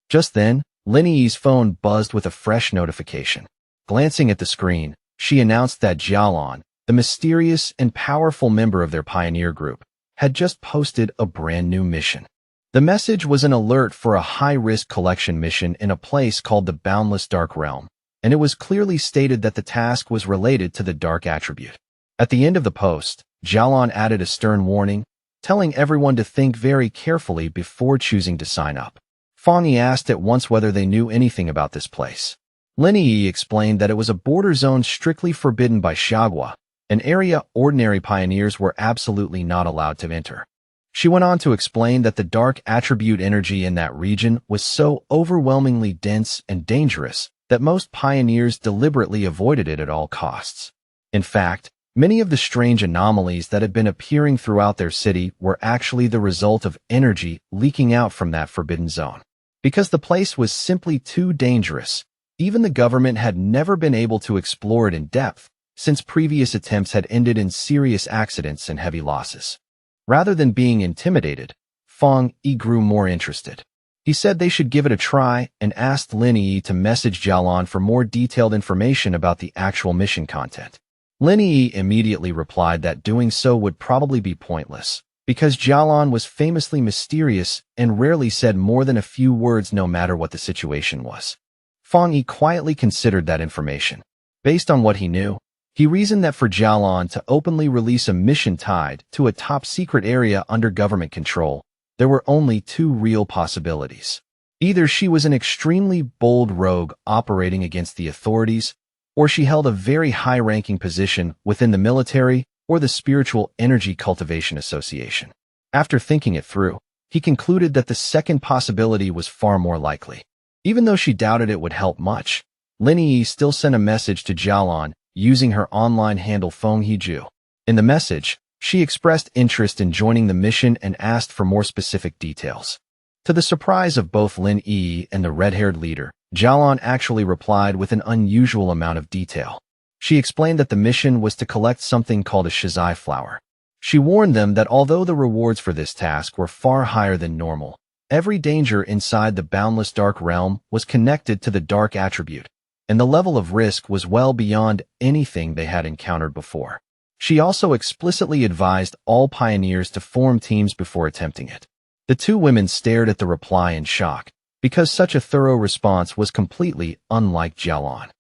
Just then, Lin Yi's phone buzzed with a fresh notification. Glancing at the screen, she announced that Jialan, the mysterious and powerful member of their pioneer group, had just posted a brand new mission. The message was an alert for a high-risk collection mission in a place called the Boundless Dark Realm, and it was clearly stated that the task was related to the dark attribute. At the end of the post, Jialon added a stern warning, telling everyone to think very carefully before choosing to sign up. Fang Yi asked at once whether they knew anything about this place. Lin Yi explained that it was a border zone strictly forbidden by Xiagua, an area ordinary pioneers were absolutely not allowed to enter. She went on to explain that the dark attribute energy in that region was so overwhelmingly dense and dangerous that most pioneers deliberately avoided it at all costs. In fact, many of the strange anomalies that had been appearing throughout their city were actually the result of energy leaking out from that forbidden zone. Because the place was simply too dangerous, even the government had never been able to explore it in depth, since previous attempts had ended in serious accidents and heavy losses. Rather than being intimidated, Fang Yi grew more interested. He said they should give it a try and asked Lin Yi to message Jialon for more detailed information about the actual mission content. Lin Yi immediately replied that doing so would probably be pointless, because Jialon was famously mysterious and rarely said more than a few words no matter what the situation was. Fang Yi quietly considered that information. Based on what he knew, he reasoned that for Jialon to openly release a mission tied to a top-secret area under government control, there were only two real possibilities. Either she was an extremely bold rogue operating against the authorities, or she held a very high-ranking position within the military or the Spiritual Energy Cultivation Association. After thinking it through, he concluded that the second possibility was far more likely. Even though she doubted it would help much, Lin Yi still sent a message to Jialon using her online handle Feng Heju. In the message, she expressed interest in joining the mission and asked for more specific details. To the surprise of both Lin Yi and the red-haired leader, Jialon actually replied with an unusual amount of detail. She explained that the mission was to collect something called a shizai flower. She warned them that although the rewards for this task were far higher than normal, every danger inside the boundless dark realm was connected to the dark attribute, and the level of risk was well beyond anything they had encountered before. She also explicitly advised all pioneers to form teams before attempting it. The two women stared at the reply in shock, because such a thorough response was completely unlike Jialon.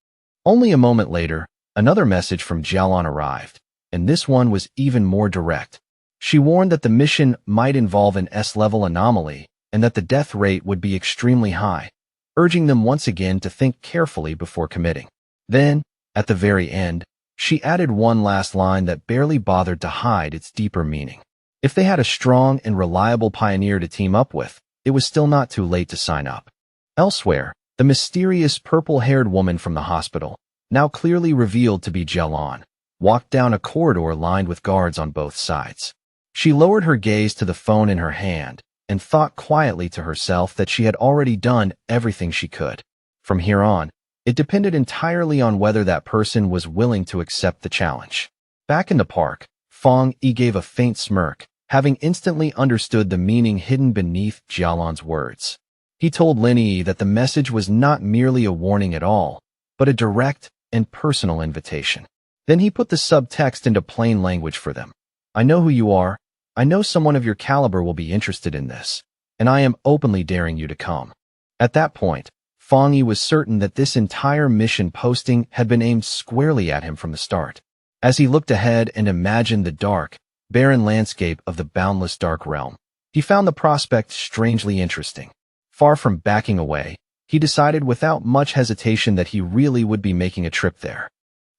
Only a moment later, another message from Jialon arrived, and this one was even more direct. She warned that the mission might involve an S-level anomaly and that the death rate would be extremely high, urging them once again to think carefully before committing. Then, at the very end, she added one last line that barely bothered to hide its deeper meaning. If they had a strong and reliable pioneer to team up with, it was still not too late to sign up. Elsewhere, the mysterious purple-haired woman from the hospital, now clearly revealed to be Jialon, walked down a corridor lined with guards on both sides. She lowered her gaze to the phone in her hand and thought quietly to herself that she had already done everything she could. From here on, it depended entirely on whether that person was willing to accept the challenge. Back in the park, Fang Yi gave a faint smirk, having instantly understood the meaning hidden beneath Jialon's words. He told Lin Yi that the message was not merely a warning at all, but a direct and personal invitation. Then he put the subtext into plain language for them. I know who you are. I know someone of your caliber will be interested in this, and I am openly daring you to come. At that point, Fang Yi was certain that this entire mission posting had been aimed squarely at him from the start. As he looked ahead and imagined the dark, barren landscape of the boundless dark realm, he found the prospect strangely interesting. Far from backing away, he decided without much hesitation that he really would be making a trip there.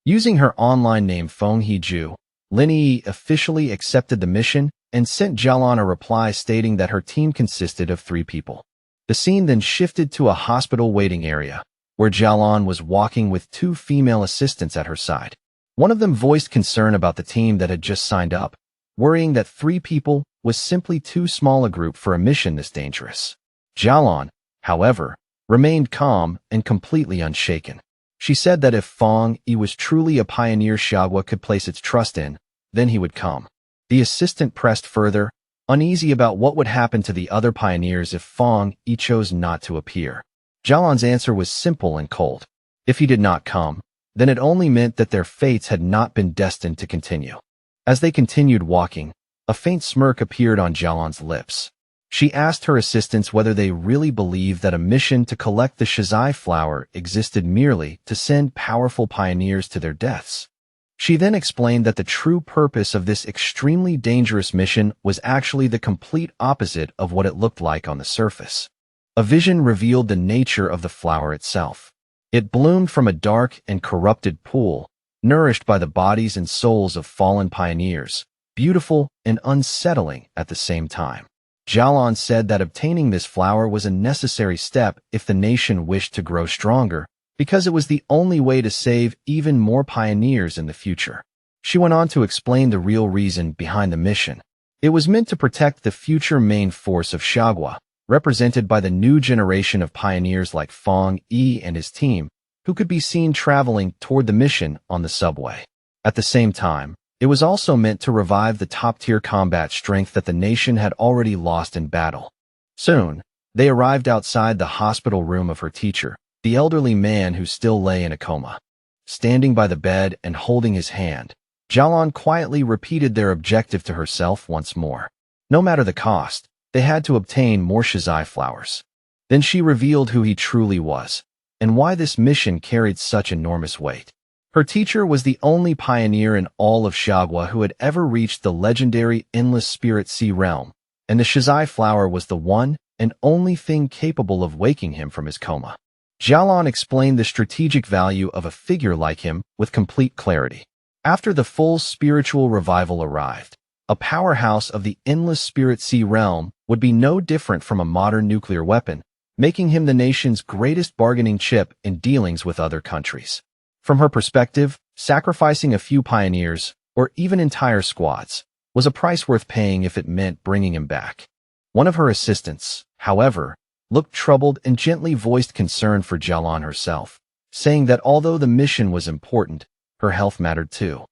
Using her online name Feng Heju, Lin Yi officially accepted the mission and sent Jialon a reply stating that her team consisted of 3 people. The scene then shifted to a hospital waiting area, where Jialon was walking with 2 female assistants at her side. One of them voiced concern about the team that had just signed up, worrying that 3 people was simply too small a group for a mission this dangerous. Jialon, however, remained calm and completely unshaken. She said that if Fang Yi was truly a pioneer Xiagua could place its trust in, then he would come. The assistant pressed further, uneasy about what would happen to the other pioneers if Fang Yi chose not to appear. Jialon's answer was simple and cold. If he did not come, then it only meant that their fates had not been destined to continue. As they continued walking, A faint smirk appeared on Jialan's lips. She asked her assistants whether they really believed that a mission to collect the Shizai flower existed merely to send powerful pioneers to their deaths. She then explained that the true purpose of this extremely dangerous mission was actually the complete opposite of what it looked like on the surface. A vision revealed the nature of the flower itself. It bloomed from a dark and corrupted pool, nourished by the bodies and souls of fallen pioneers, beautiful and unsettling at the same time. Jialan said that obtaining this flower was a necessary step if the nation wished to grow stronger, because it was the only way to save even more pioneers in the future. She went on to explain the real reason behind the mission. It was meant to protect the future main force of Xiagua, represented by the new generation of pioneers like Fang Yi and his team, who could be seen traveling toward the mission on the subway. At the same time, it was also meant to revive the top-tier combat strength that the nation had already lost in battle. Soon, they arrived outside the hospital room of her teacher, the elderly man who still lay in a coma. Standing by the bed and holding his hand, Jialan quietly repeated their objective to herself once more. No matter the cost, they had to obtain more Shizai flowers. Then she revealed who he truly was, and why this mission carried such enormous weight. Her teacher was the only pioneer in all of Xiagua who had ever reached the legendary Endless Spirit Sea realm, and the Shizai flower was the one and only thing capable of waking him from his coma. Jialan explained the strategic value of a figure like him with complete clarity. After the full spiritual revival arrived, a powerhouse of the Endless Spirit Sea realm would be no different from a modern nuclear weapon, making him the nation's greatest bargaining chip in dealings with other countries. From her perspective, sacrificing a few pioneers, or even entire squads, was a price worth paying if it meant bringing him back. One of her assistants, however, looked troubled and gently voiced concern for Jialan herself, saying that although the mission was important, her health mattered too.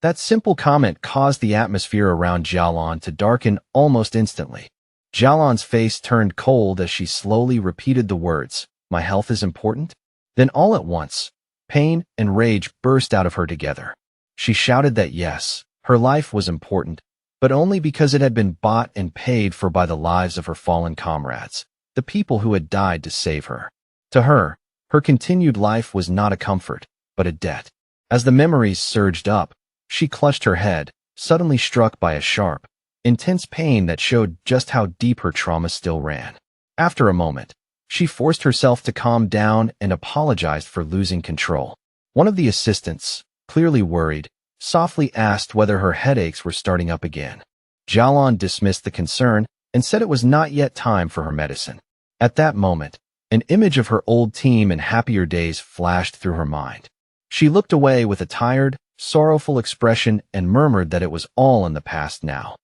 That simple comment caused the atmosphere around Jialan to darken almost instantly. Jialan's face turned cold as she slowly repeated the words, "My health is important?" Then all at once, pain and rage burst out of her together. She shouted that yes, her life was important, but only because it had been bought and paid for by the lives of her fallen comrades, the people who had died to save her. To her, her continued life was not a comfort, but a debt. As the memories surged up, she clutched her head, suddenly struck by a sharp, intense pain that showed just how deep her trauma still ran. After a moment, she forced herself to calm down and apologized for losing control. One of the assistants, clearly worried, softly asked whether her headaches were starting up again. Jialan dismissed the concern and said it was not yet time for her medicine. At that moment, an image of her old team and happier days flashed through her mind. She looked away with a tired, sorrowful expression and murmured that it was all in the past now.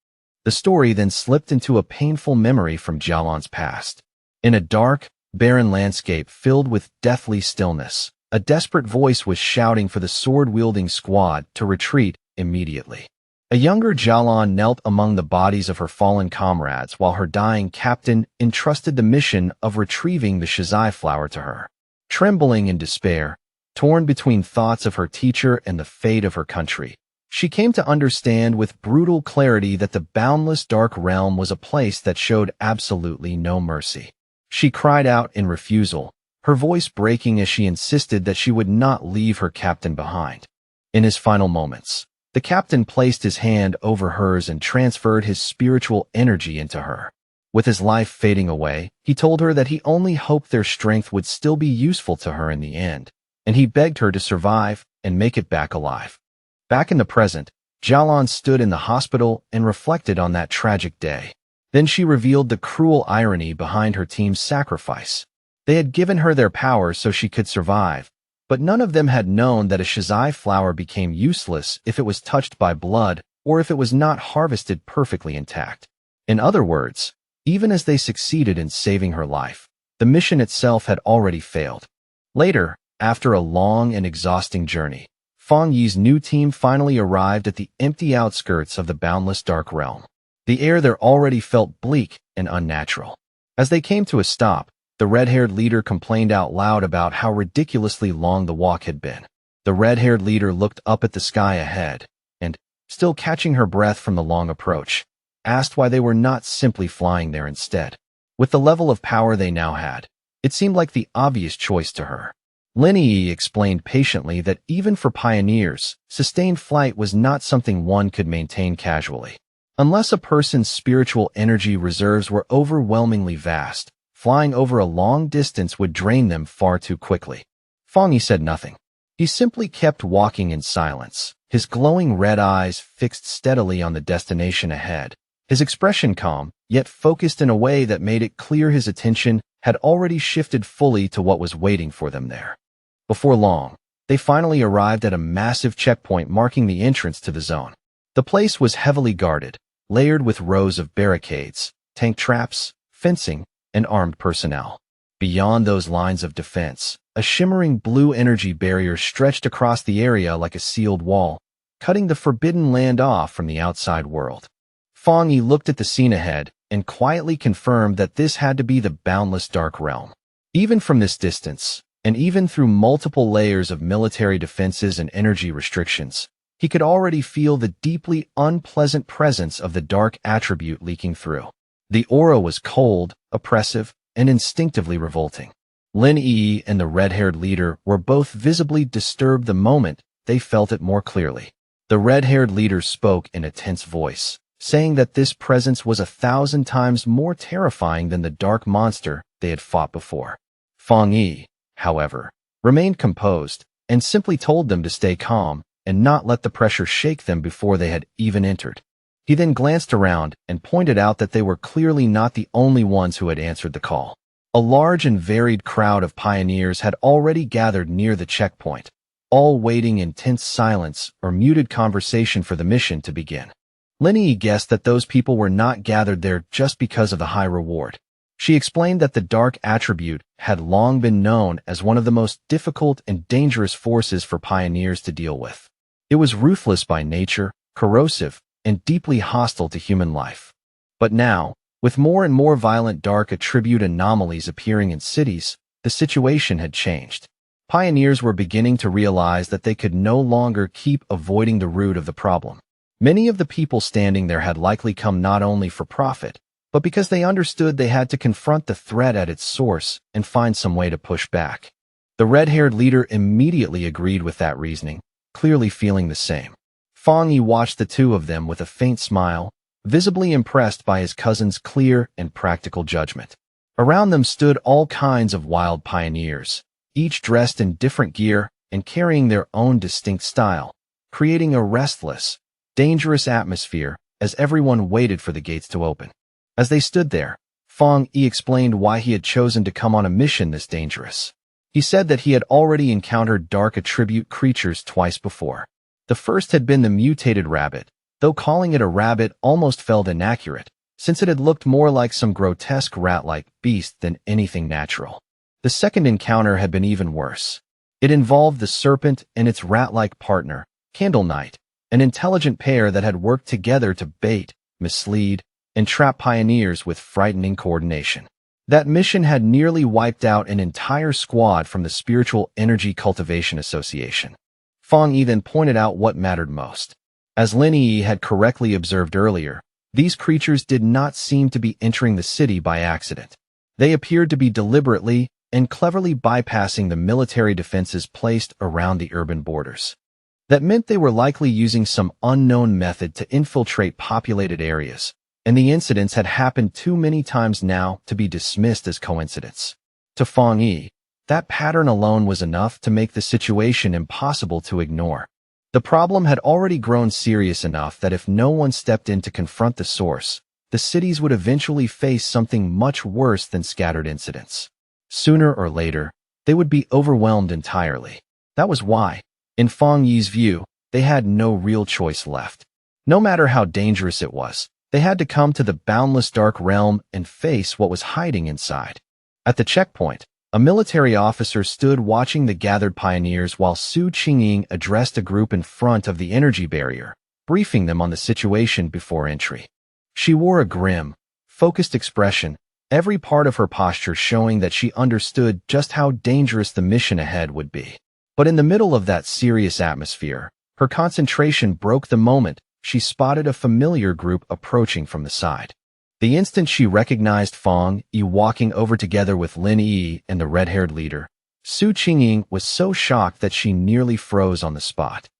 The story then slipped into a painful memory from Jialan's past. In a dark, barren landscape filled with deathly stillness, a desperate voice was shouting for the sword-wielding squad to retreat immediately. A younger Jialan knelt among the bodies of her fallen comrades while her dying captain entrusted the mission of retrieving the Shizai flower to her. Trembling in despair, torn between thoughts of her teacher and the fate of her country, she came to understand with brutal clarity that the boundless dark realm was a place that showed absolutely no mercy. She cried out in refusal, her voice breaking as she insisted that she would not leave her captain behind. In his final moments, the captain placed his hand over hers and transferred his spiritual energy into her. With his life fading away, he told her that he only hoped their strength would still be useful to her in the end, and he begged her to survive and make it back alive. Back in the present, Jialan stood in the hospital and reflected on that tragic day. Then she revealed the cruel irony behind her team's sacrifice. They had given her their power so she could survive, but none of them had known that a Shizai flower became useless if it was touched by blood or if it was not harvested perfectly intact. In other words, even as they succeeded in saving her life, the mission itself had already failed. Later, after a long and exhausting journey, Fang Yi's new team finally arrived at the empty outskirts of the boundless dark realm. The air there already felt bleak and unnatural. As they came to a stop, the red-haired leader complained out loud about how ridiculously long the walk had been. The red-haired leader looked up at the sky ahead, and, still catching her breath from the long approach, asked why they were not simply flying there instead. With the level of power they now had, it seemed like the obvious choice to her. Lin Yi explained patiently that even for pioneers, sustained flight was not something one could maintain casually. Unless a person's spiritual energy reserves were overwhelmingly vast, flying over a long distance would drain them far too quickly. Fang Yi said nothing. He simply kept walking in silence, his glowing red eyes fixed steadily on the destination ahead. His expression calm, yet focused in a way that made it clear his attention had already shifted fully to what was waiting for them there. Before long, they finally arrived at a massive checkpoint marking the entrance to the zone. The place was heavily guarded, layered with rows of barricades, tank traps, fencing, and armed personnel. Beyond those lines of defense, a shimmering blue energy barrier stretched across the area like a sealed wall, cutting the forbidden land off from the outside world. Fang Yi looked at the scene ahead and quietly confirmed that this had to be the boundless dark realm. Even from this distance, and even through multiple layers of military defenses and energy restrictions, he could already feel the deeply unpleasant presence of the dark attribute leaking through. The aura was cold, oppressive, and instinctively revolting. Lin Yi and the red-haired leader were both visibly disturbed the moment they felt it more clearly. The red-haired leader spoke in a tense voice, saying that this presence was 1,000 times more terrifying than the dark monster they had fought before. Fang Yi, however, remained composed and simply told them to stay calm and not let the pressure shake them before they had even entered. He then glanced around and pointed out that they were clearly not the only ones who had answered the call. A large and varied crowd of pioneers had already gathered near the checkpoint, all waiting in tense silence or muted conversation for the mission to begin. Lin Yi guessed that those people were not gathered there just because of the high reward. She explained that the dark attribute had long been known as one of the most difficult and dangerous forces for pioneers to deal with. It was ruthless by nature, corrosive, and deeply hostile to human life. But now, with more and more violent dark attribute anomalies appearing in cities, the situation had changed. Pioneers were beginning to realize that they could no longer keep avoiding the root of the problem. Many of the people standing there had likely come not only for profit, but because they understood they had to confront the threat at its source and find some way to push back. The red-haired leader immediately agreed with that reasoning, clearly feeling the same. Fang Yi watched the two of them with a faint smile, visibly impressed by his cousin's clear and practical judgment. Around them stood all kinds of wild pioneers, each dressed in different gear and carrying their own distinct style, creating a restless, dangerous atmosphere as everyone waited for the gates to open. As they stood there, Fang Yi explained why he had chosen to come on a mission this dangerous. He said that he had already encountered dark attribute creatures twice before. The first had been the mutated rabbit, though calling it a rabbit almost felt inaccurate, since it had looked more like some grotesque rat-like beast than anything natural. The second encounter had been even worse. It involved the serpent and its rat-like partner, Candle Knight, an intelligent pair that had worked together to bait, mislead, and trap pioneers with frightening coordination. That mission had nearly wiped out an entire squad from the Spiritual Energy Cultivation Association. Fang Yi then pointed out what mattered most. As Lin Yi had correctly observed earlier, these creatures did not seem to be entering the city by accident. They appeared to be deliberately and cleverly bypassing the military defenses placed around the urban borders. That meant they were likely using some unknown method to infiltrate populated areas, and the incidents had happened too many times now to be dismissed as coincidence. To Fang Yi, that pattern alone was enough to make the situation impossible to ignore. The problem had already grown serious enough that if no one stepped in to confront the source, the cities would eventually face something much worse than scattered incidents. Sooner or later, they would be overwhelmed entirely. That was why, in Fang Yi's view, they had no real choice left. No matter how dangerous it was, they had to come to the boundless dark realm and face what was hiding inside. At the checkpoint, a military officer stood watching the gathered pioneers while Su Qingying addressed a group in front of the energy barrier, briefing them on the situation before entry. She wore a grim, focused expression, every part of her posture showing that she understood just how dangerous the mission ahead would be. But in the middle of that serious atmosphere, her concentration broke the moment, she spotted a familiar group approaching from the side. The instant she recognized Fang Yi walking over together with Lin Yi and the red-haired leader, Su Qingying was so shocked that she nearly froze on the spot.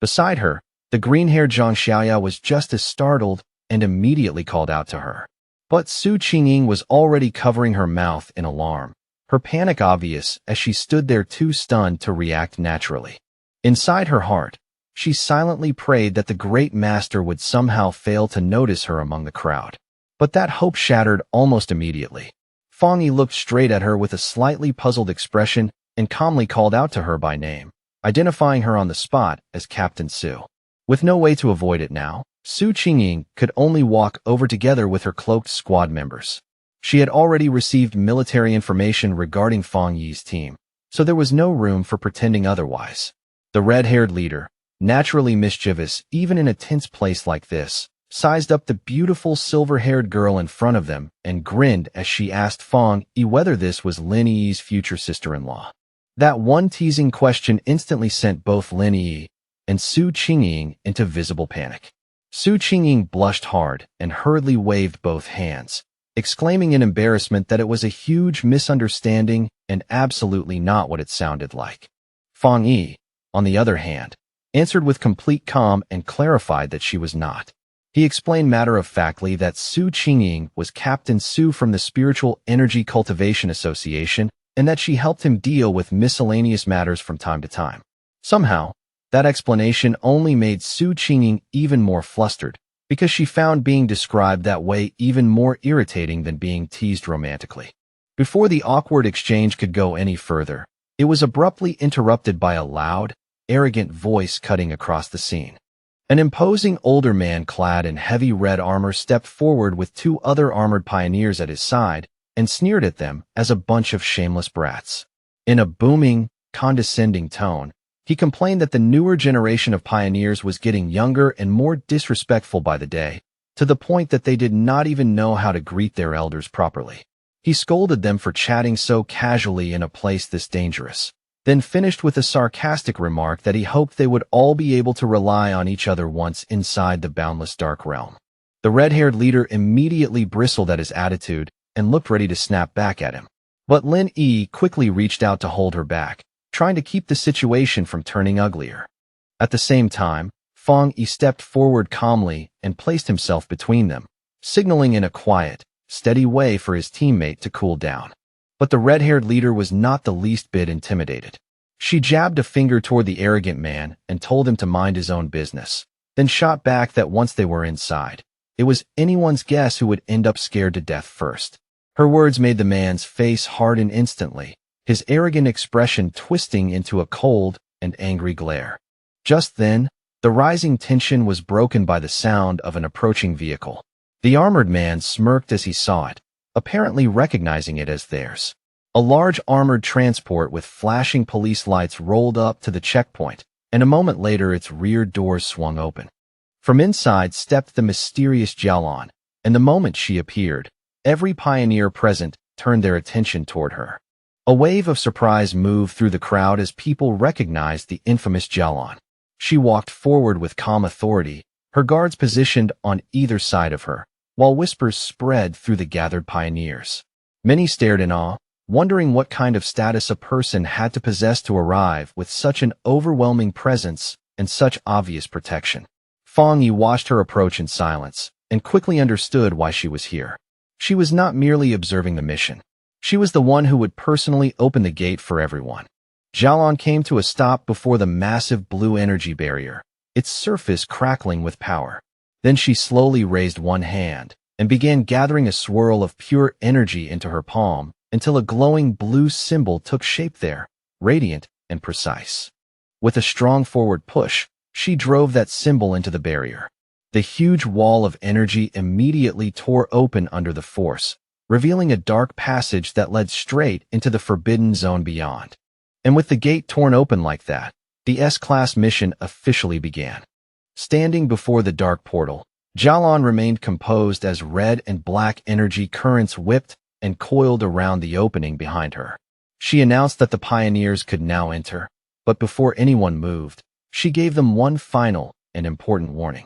Beside her, the green-haired Zhang Xiaoya was just as startled and immediately called out to her. But Su Qingying was already covering her mouth in alarm, her panic obvious as she stood there too stunned to react naturally. Inside her heart, she silently prayed that the great master would somehow fail to notice her among the crowd. But that hope shattered almost immediately. Fang Yi looked straight at her with a slightly puzzled expression and calmly called out to her by name, identifying her on the spot as Captain Su. With no way to avoid it now, Su Qingying could only walk over together with her cloaked squad members. She had already received military information regarding Fang Yi's team, so there was no room for pretending otherwise. The red-haired leader, naturally mischievous even in a tense place like this, sized up the beautiful silver-haired girl in front of them and grinned as she asked Fang Yi whether this was Lin Yi's future sister-in-law. That one teasing question instantly sent both Lin Yi and Su Qingying into visible panic. Su Qingying blushed hard and hurriedly waved both hands, exclaiming in embarrassment that it was a huge misunderstanding and absolutely not what it sounded like. Fang Yi, on the other hand, answered with complete calm and clarified that she was not. He explained matter-of-factly that Su Qingying was Captain Su from the Spiritual Energy Cultivation Association and that she helped him deal with miscellaneous matters from time to time. Somehow, that explanation only made Su Qingying even more flustered, because she found being described that way even more irritating than being teased romantically. Before the awkward exchange could go any further, it was abruptly interrupted by a loud, arrogant voice cutting across the scene. An imposing older man clad in heavy red armor stepped forward with two other armored pioneers at his side and sneered at them as a bunch of shameless brats. In a booming, condescending tone, he complained that the newer generation of pioneers was getting younger and more disrespectful by the day, to the point that they did not even know how to greet their elders properly. He scolded them for chatting so casually in a place this dangerous, then finished with a sarcastic remark that he hoped they would all be able to rely on each other once inside the boundless dark realm. The red-haired leader immediately bristled at his attitude and looked ready to snap back at him. But Lin Yi quickly reached out to hold her back, trying to keep the situation from turning uglier. At the same time, Fang Yi stepped forward calmly and placed himself between them, signaling in a quiet, steady way for his teammate to cool down. But the red-haired leader was not the least bit intimidated. She jabbed a finger toward the arrogant man and told him to mind his own business, then shot back that once they were inside, it was anyone's guess who would end up scared to death first. Her words made the man's face harden instantly, his arrogant expression twisting into a cold and angry glare. Just then, the rising tension was broken by the sound of an approaching vehicle. The armored man smirked as he saw it, apparently recognizing it as theirs. A large armored transport with flashing police lights rolled up to the checkpoint, and a moment later its rear doors swung open. From inside stepped the mysterious Jialan, and the moment she appeared, every pioneer present turned their attention toward her. A wave of surprise moved through the crowd as people recognized the infamous Jialan. She walked forward with calm authority, her guards positioned on either side of her, while whispers spread through the gathered pioneers. Many stared in awe, wondering what kind of status a person had to possess to arrive with such an overwhelming presence and such obvious protection. Fang Yi watched her approach in silence and quickly understood why she was here. She was not merely observing the mission. She was the one who would personally open the gate for everyone. Jialan came to a stop before the massive blue energy barrier, its surface crackling with power. Then she slowly raised one hand and began gathering a swirl of pure energy into her palm until a glowing blue symbol took shape there, radiant and precise. With a strong forward push, she drove that symbol into the barrier. The huge wall of energy immediately tore open under the force, revealing a dark passage that led straight into the forbidden zone beyond. And with the gate torn open like that, the S-Class mission officially began. Standing before the dark portal, Jialan remained composed as red and black energy currents whipped and coiled around the opening behind her. She announced that the pioneers could now enter, but before anyone moved, she gave them one final and important warning.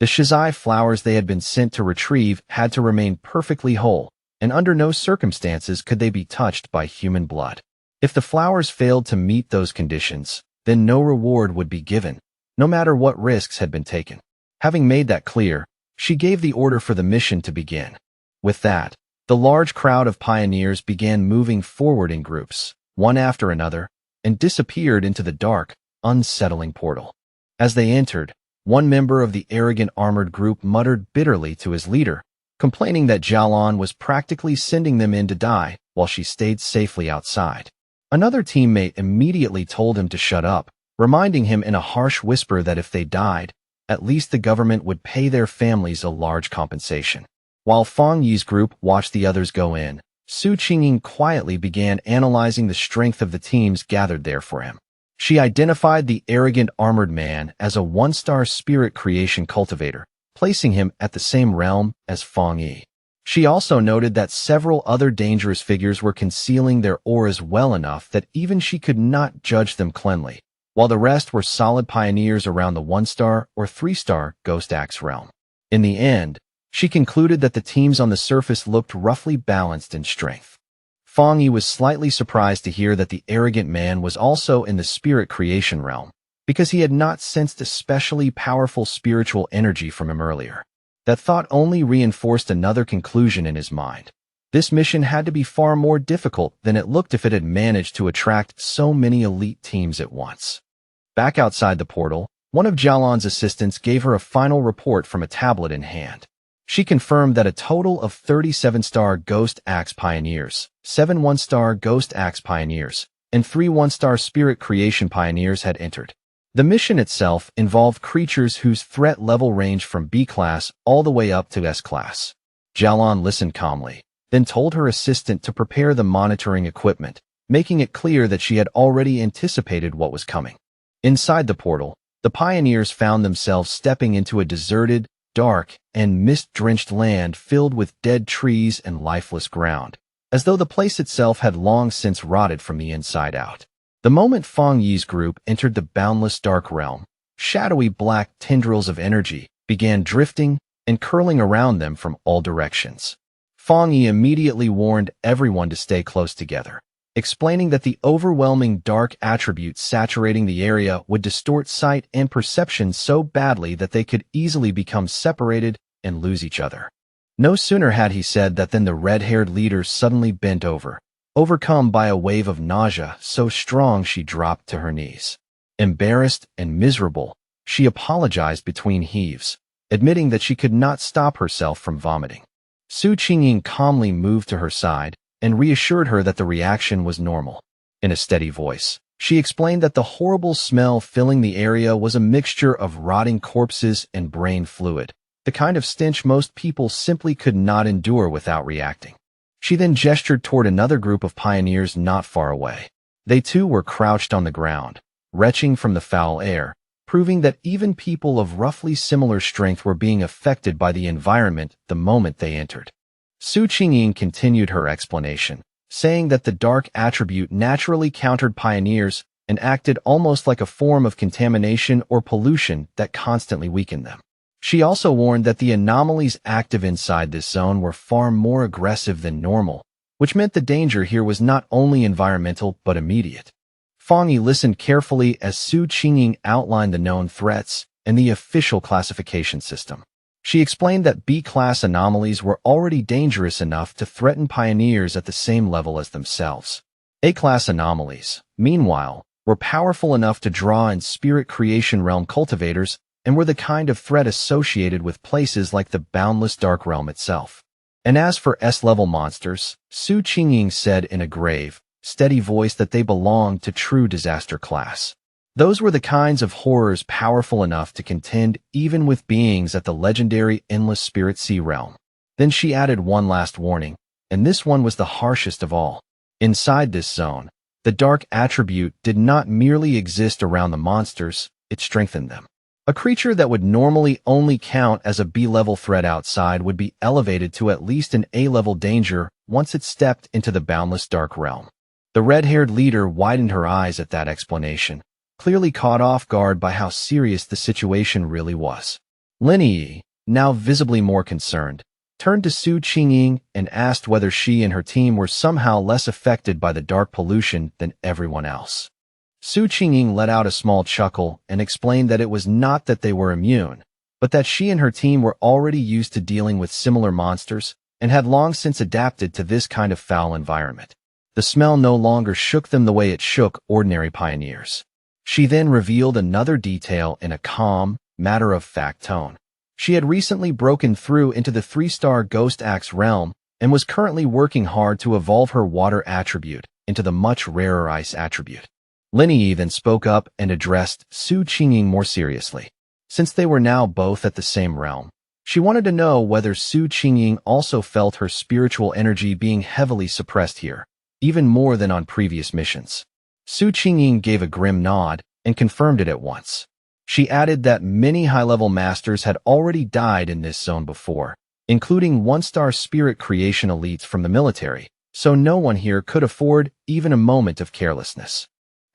The shizai flowers they had been sent to retrieve had to remain perfectly whole, and under no circumstances could they be touched by human blood. If the flowers failed to meet those conditions, then no reward would be given, no matter what risks had been taken. Having made that clear, she gave the order for the mission to begin. With that, the large crowd of pioneers began moving forward in groups, one after another, and disappeared into the dark, unsettling portal. As they entered, one member of the arrogant armored group muttered bitterly to his leader, complaining that Jialan was practically sending them in to die while she stayed safely outside. Another teammate immediately told him to shut up, reminding him in a harsh whisper that if they died, at least the government would pay their families a large compensation. While Fang Yi's group watched the others go in, Su Qingying quietly began analyzing the strength of the teams gathered there for him. She identified the arrogant armored man as a one-star spirit creation cultivator, placing him at the same realm as Fang Yi. She also noted that several other dangerous figures were concealing their auras well enough that even she could not judge them cleanly, while the rest were solid pioneers around the 1-star or 3-star Ghost Axe realm. In the end, she concluded that the teams on the surface looked roughly balanced in strength. Fang Yi was slightly surprised to hear that the arrogant man was also in the spirit creation realm, because he had not sensed especially powerful spiritual energy from him earlier. That thought only reinforced another conclusion in his mind. This mission had to be far more difficult than it looked if it had managed to attract so many elite teams at once. Back outside the portal, one of Jialan's assistants gave her a final report from a tablet in hand. She confirmed that a total of 37-star Ghost Axe Pioneers, 7 1-star Ghost Axe Pioneers, and 3 1-star Spirit Creation Pioneers had entered. The mission itself involved creatures whose threat level ranged from B-class all the way up to S-class. Jialan listened calmly, then told her assistant to prepare the monitoring equipment, making it clear that she had already anticipated what was coming. Inside the portal, the pioneers found themselves stepping into a deserted, dark, and mist-drenched land filled with dead trees and lifeless ground, as though the place itself had long since rotted from the inside out. The moment Fang Yi's group entered the boundless dark realm, shadowy black tendrils of energy began drifting and curling around them from all directions. Fang Yi immediately warned everyone to stay close together, explaining that the overwhelming dark attributes saturating the area would distort sight and perception so badly that they could easily become separated and lose each other. No sooner had he said that than the red-haired leader suddenly bent over, overcome by a wave of nausea so strong she dropped to her knees. Embarrassed and miserable, she apologized between heaves, admitting that she could not stop herself from vomiting. Su Qingying calmly moved to her side and reassured her that the reaction was normal. In a steady voice, she explained that the horrible smell filling the area was a mixture of rotting corpses and brain fluid, the kind of stench most people simply could not endure without reacting. She then gestured toward another group of pioneers not far away. They too were crouched on the ground, retching from the foul air, proving that even people of roughly similar strength were being affected by the environment the moment they entered. Su Qingying continued her explanation, saying that the dark attribute naturally countered pioneers and acted almost like a form of contamination or pollution that constantly weakened them. She also warned that the anomalies active inside this zone were far more aggressive than normal, which meant the danger here was not only environmental but immediate. Fang Yi listened carefully as Su Qingying outlined the known threats and the official classification system. She explained that B-class anomalies were already dangerous enough to threaten pioneers at the same level as themselves. A-class anomalies, meanwhile, were powerful enough to draw in spirit creation realm cultivators and were the kind of threat associated with places like the boundless dark realm itself. And as for S-level monsters, Su Qingying said in a grave, steady voice that they belonged to true disaster class. Those were the kinds of horrors powerful enough to contend even with beings at the legendary Endless Spirit Sea realm. Then she added one last warning, and this one was the harshest of all. Inside this zone, the dark attribute did not merely exist around the monsters, it strengthened them. A creature that would normally only count as a B-level threat outside would be elevated to at least an A-level danger once it stepped into the boundless dark realm. The red-haired leader widened her eyes at that explanation, clearly caught off guard by how serious the situation really was. Lin Yi, now visibly more concerned, turned to Su Qingying and asked whether she and her team were somehow less affected by the dark pollution than everyone else. Su Qingying let out a small chuckle and explained that it was not that they were immune, but that she and her team were already used to dealing with similar monsters and had long since adapted to this kind of foul environment. The smell no longer shook them the way it shook ordinary pioneers. She then revealed another detail in a calm, matter-of-fact tone. She had recently broken through into the 3-star Ghost Axe realm and was currently working hard to evolve her water attribute into the much rarer ice attribute. Lin Yi then spoke up and addressed Su Qingying more seriously. Since they were now both at the same realm, she wanted to know whether Su Qingying also felt her spiritual energy being heavily suppressed here, even more than on previous missions. Su Qingying gave a grim nod and confirmed it at once. She added that many high-level masters had already died in this zone before, including 1-star spirit creation elites from the military, so no one here could afford even a moment of carelessness.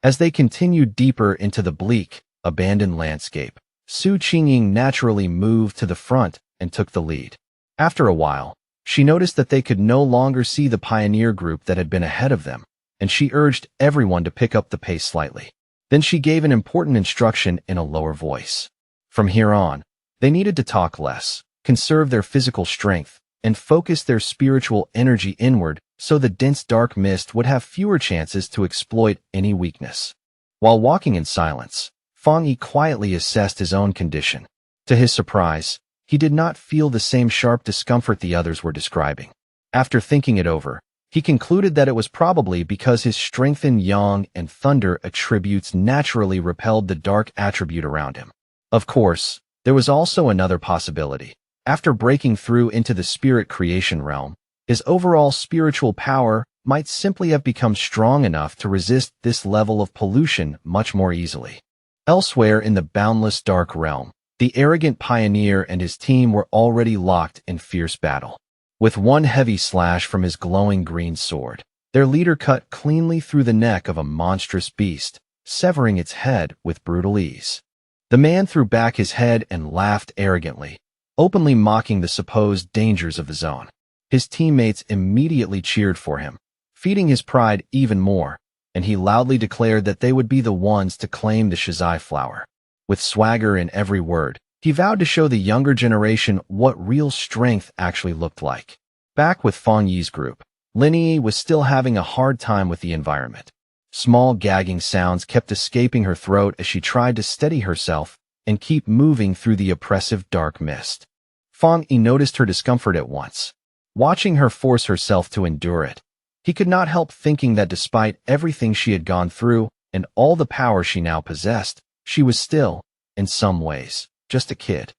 As they continued deeper into the bleak, abandoned landscape, Su Qingying naturally moved to the front and took the lead. After a while, she noticed that they could no longer see the pioneer group that had been ahead of them, and she urged everyone to pick up the pace slightly. Then she gave an important instruction in a lower voice. From here on, they needed to talk less, conserve their physical strength, and focus their spiritual energy inward so the dense dark mist would have fewer chances to exploit any weakness. While walking in silence, Fang Yi quietly assessed his own condition. To his surprise, he did not feel the same sharp discomfort the others were describing. After thinking it over, he concluded that it was probably because his strengthened yang and thunder attributes naturally repelled the dark attribute around him. Of course, there was also another possibility. After breaking through into the spirit creation realm, his overall spiritual power might simply have become strong enough to resist this level of pollution much more easily. Elsewhere in the boundless dark realm, the arrogant pioneer and his team were already locked in fierce battle. With one heavy slash from his glowing green sword, their leader cut cleanly through the neck of a monstrous beast, severing its head with brutal ease. The man threw back his head and laughed arrogantly, openly mocking the supposed dangers of the zone. His teammates immediately cheered for him, feeding his pride even more, and he loudly declared that they would be the ones to claim the Shizai flower. With swagger in every word, he vowed to show the younger generation what real strength actually looked like. Back with Fang Yi's group, Lin Yi was still having a hard time with the environment. Small gagging sounds kept escaping her throat as she tried to steady herself and keep moving through the oppressive dark mist. Fang Yi noticed her discomfort at once. Watching her force herself to endure it, he could not help thinking that despite everything she had gone through and all the power she now possessed, she was still, in some ways, just a kid.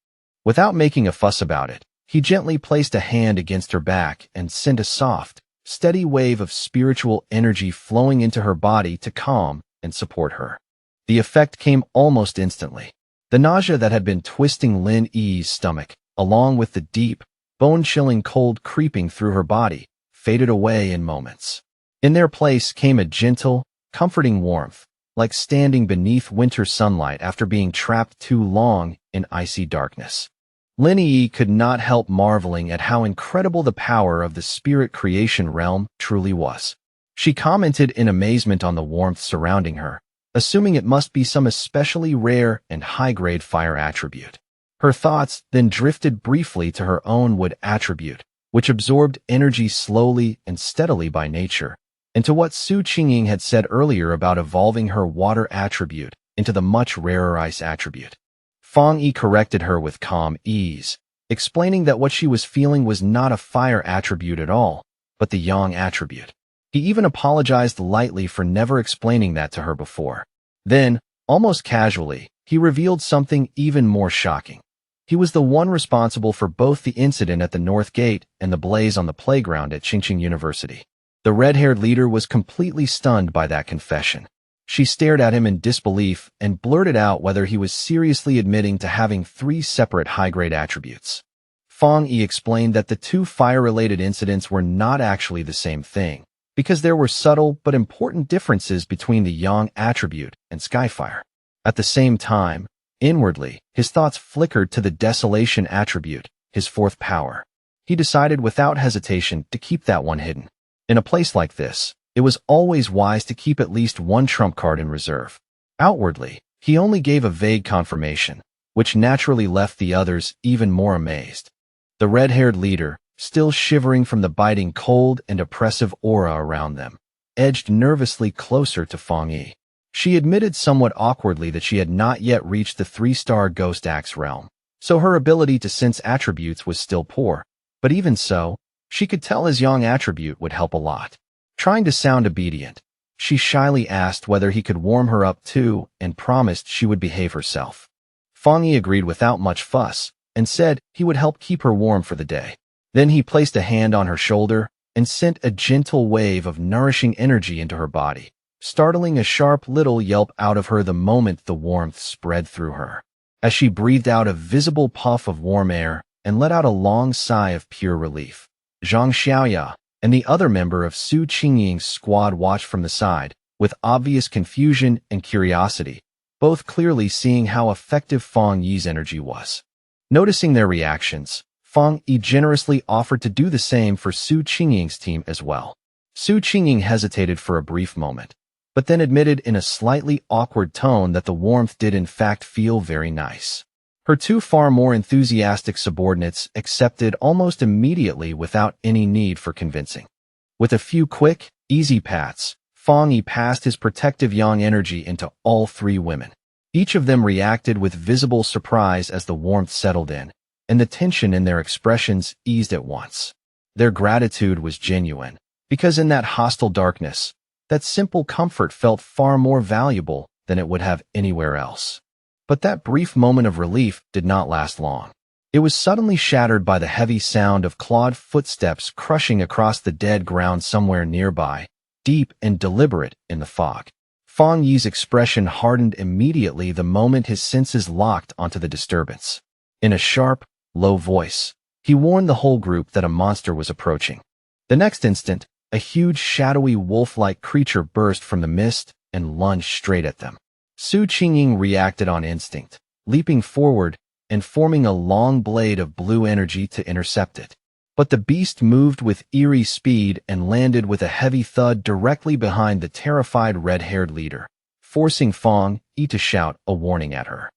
Without making a fuss about it, he gently placed a hand against her back and sent a soft, steady wave of spiritual energy flowing into her body to calm and support her. The effect came almost instantly. The nausea that had been twisting Lin Yi's stomach, along with the deep, bone-chilling cold creeping through her body, faded away in moments. In their place came a gentle, comforting warmth, like standing beneath winter sunlight after being trapped too long in icy darkness. Lin Yi could not help marveling at how incredible the power of the spirit creation realm truly was. She commented in amazement on the warmth surrounding her, assuming it must be some especially rare and high-grade fire attribute. Her thoughts then drifted briefly to her own wood attribute, which absorbed energy slowly and steadily by nature, and to what Su Qingying had said earlier about evolving her water attribute into the much rarer ice attribute. Fang Yi corrected her with calm ease, explaining that what she was feeling was not a fire attribute at all, but the yang attribute. He even apologized lightly for never explaining that to her before. Then, almost casually, he revealed something even more shocking. He was the one responsible for both the incident at the North Gate and the blaze on the playground at Qingqing University. The red-haired leader was completely stunned by that confession. She stared at him in disbelief and blurted out whether he was seriously admitting to having 3 separate high-grade attributes. Fang Yi explained that the 2 fire-related incidents were not actually the same thing, because there were subtle but important differences between the yang attribute and Skyfire. At the same time, Inwardly, his thoughts flickered to the desolation attribute, his fourth power. He decided without hesitation to keep that one hidden. In a place like this, it was always wise to keep at least one trump card in reserve. Outwardly, he only gave a vague confirmation, which naturally left the others even more amazed. The red-haired leader, still shivering from the biting cold and oppressive aura around them, edged nervously closer to Feng Yi. She admitted somewhat awkwardly that she had not yet reached the 3-star Ghost Axe realm, so her ability to sense attributes was still poor, but even so, she could tell his Yang attribute would help a lot. Trying to sound obedient, she shyly asked whether he could warm her up too and promised she would behave herself. Feng Yi agreed without much fuss and said he would help keep her warm for the day. Then he placed a hand on her shoulder and sent a gentle wave of nourishing energy into her body, startling a sharp little yelp out of her the moment the warmth spread through her. As she breathed out a visible puff of warm air and let out a long sigh of pure relief, Zhang Xiaoya and the other member of Su Qingying's squad watched from the side, with obvious confusion and curiosity, both clearly seeing how effective Feng Yi's energy was. Noticing their reactions, Feng Yi generously offered to do the same for Su Qingying's team as well. Su Qingying hesitated for a brief moment, but then admitted in a slightly awkward tone that the warmth did in fact feel very nice. Her two far more enthusiastic subordinates accepted almost immediately without any need for convincing. With a few quick, easy pats, Feng Yi passed his protective yang energy into all three women. Each of them reacted with visible surprise as the warmth settled in, and the tension in their expressions eased at once. Their gratitude was genuine, because in that hostile darkness, that simple comfort felt far more valuable than it would have anywhere else. But that brief moment of relief did not last long. It was suddenly shattered by the heavy sound of clawed footsteps crushing across the dead ground somewhere nearby, deep and deliberate in the fog. Feng Yi's expression hardened immediately the moment his senses locked onto the disturbance. In a sharp, low voice, he warned the whole group that a monster was approaching. The next instant, a huge shadowy wolf-like creature burst from the mist and lunged straight at them. Su Qingying reacted on instinct, leaping forward and forming a long blade of blue energy to intercept it. But the beast moved with eerie speed and landed with a heavy thud directly behind the terrified red-haired leader, forcing Feng Yi to shout a warning at her.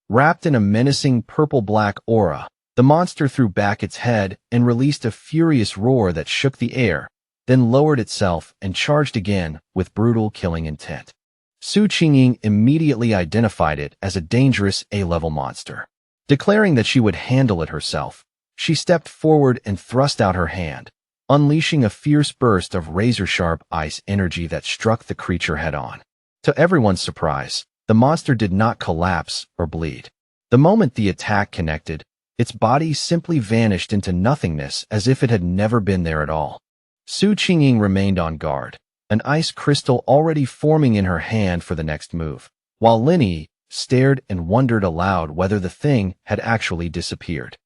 Wrapped in a menacing purple-black aura, the monster threw back its head and released a furious roar that shook the air, then lowered itself and charged again with brutal killing intent. Su Qingying immediately identified it as a dangerous A-level monster. Declaring that she would handle it herself, she stepped forward and thrust out her hand, unleashing a fierce burst of razor-sharp ice energy that struck the creature head-on. To everyone's surprise, the monster did not collapse or bleed. The moment the attack connected, its body simply vanished into nothingness as if it had never been there at all. Su Qingying remained on guard, an ice crystal already forming in her hand for the next move, while Lin Yi stared and wondered aloud whether the thing had actually disappeared.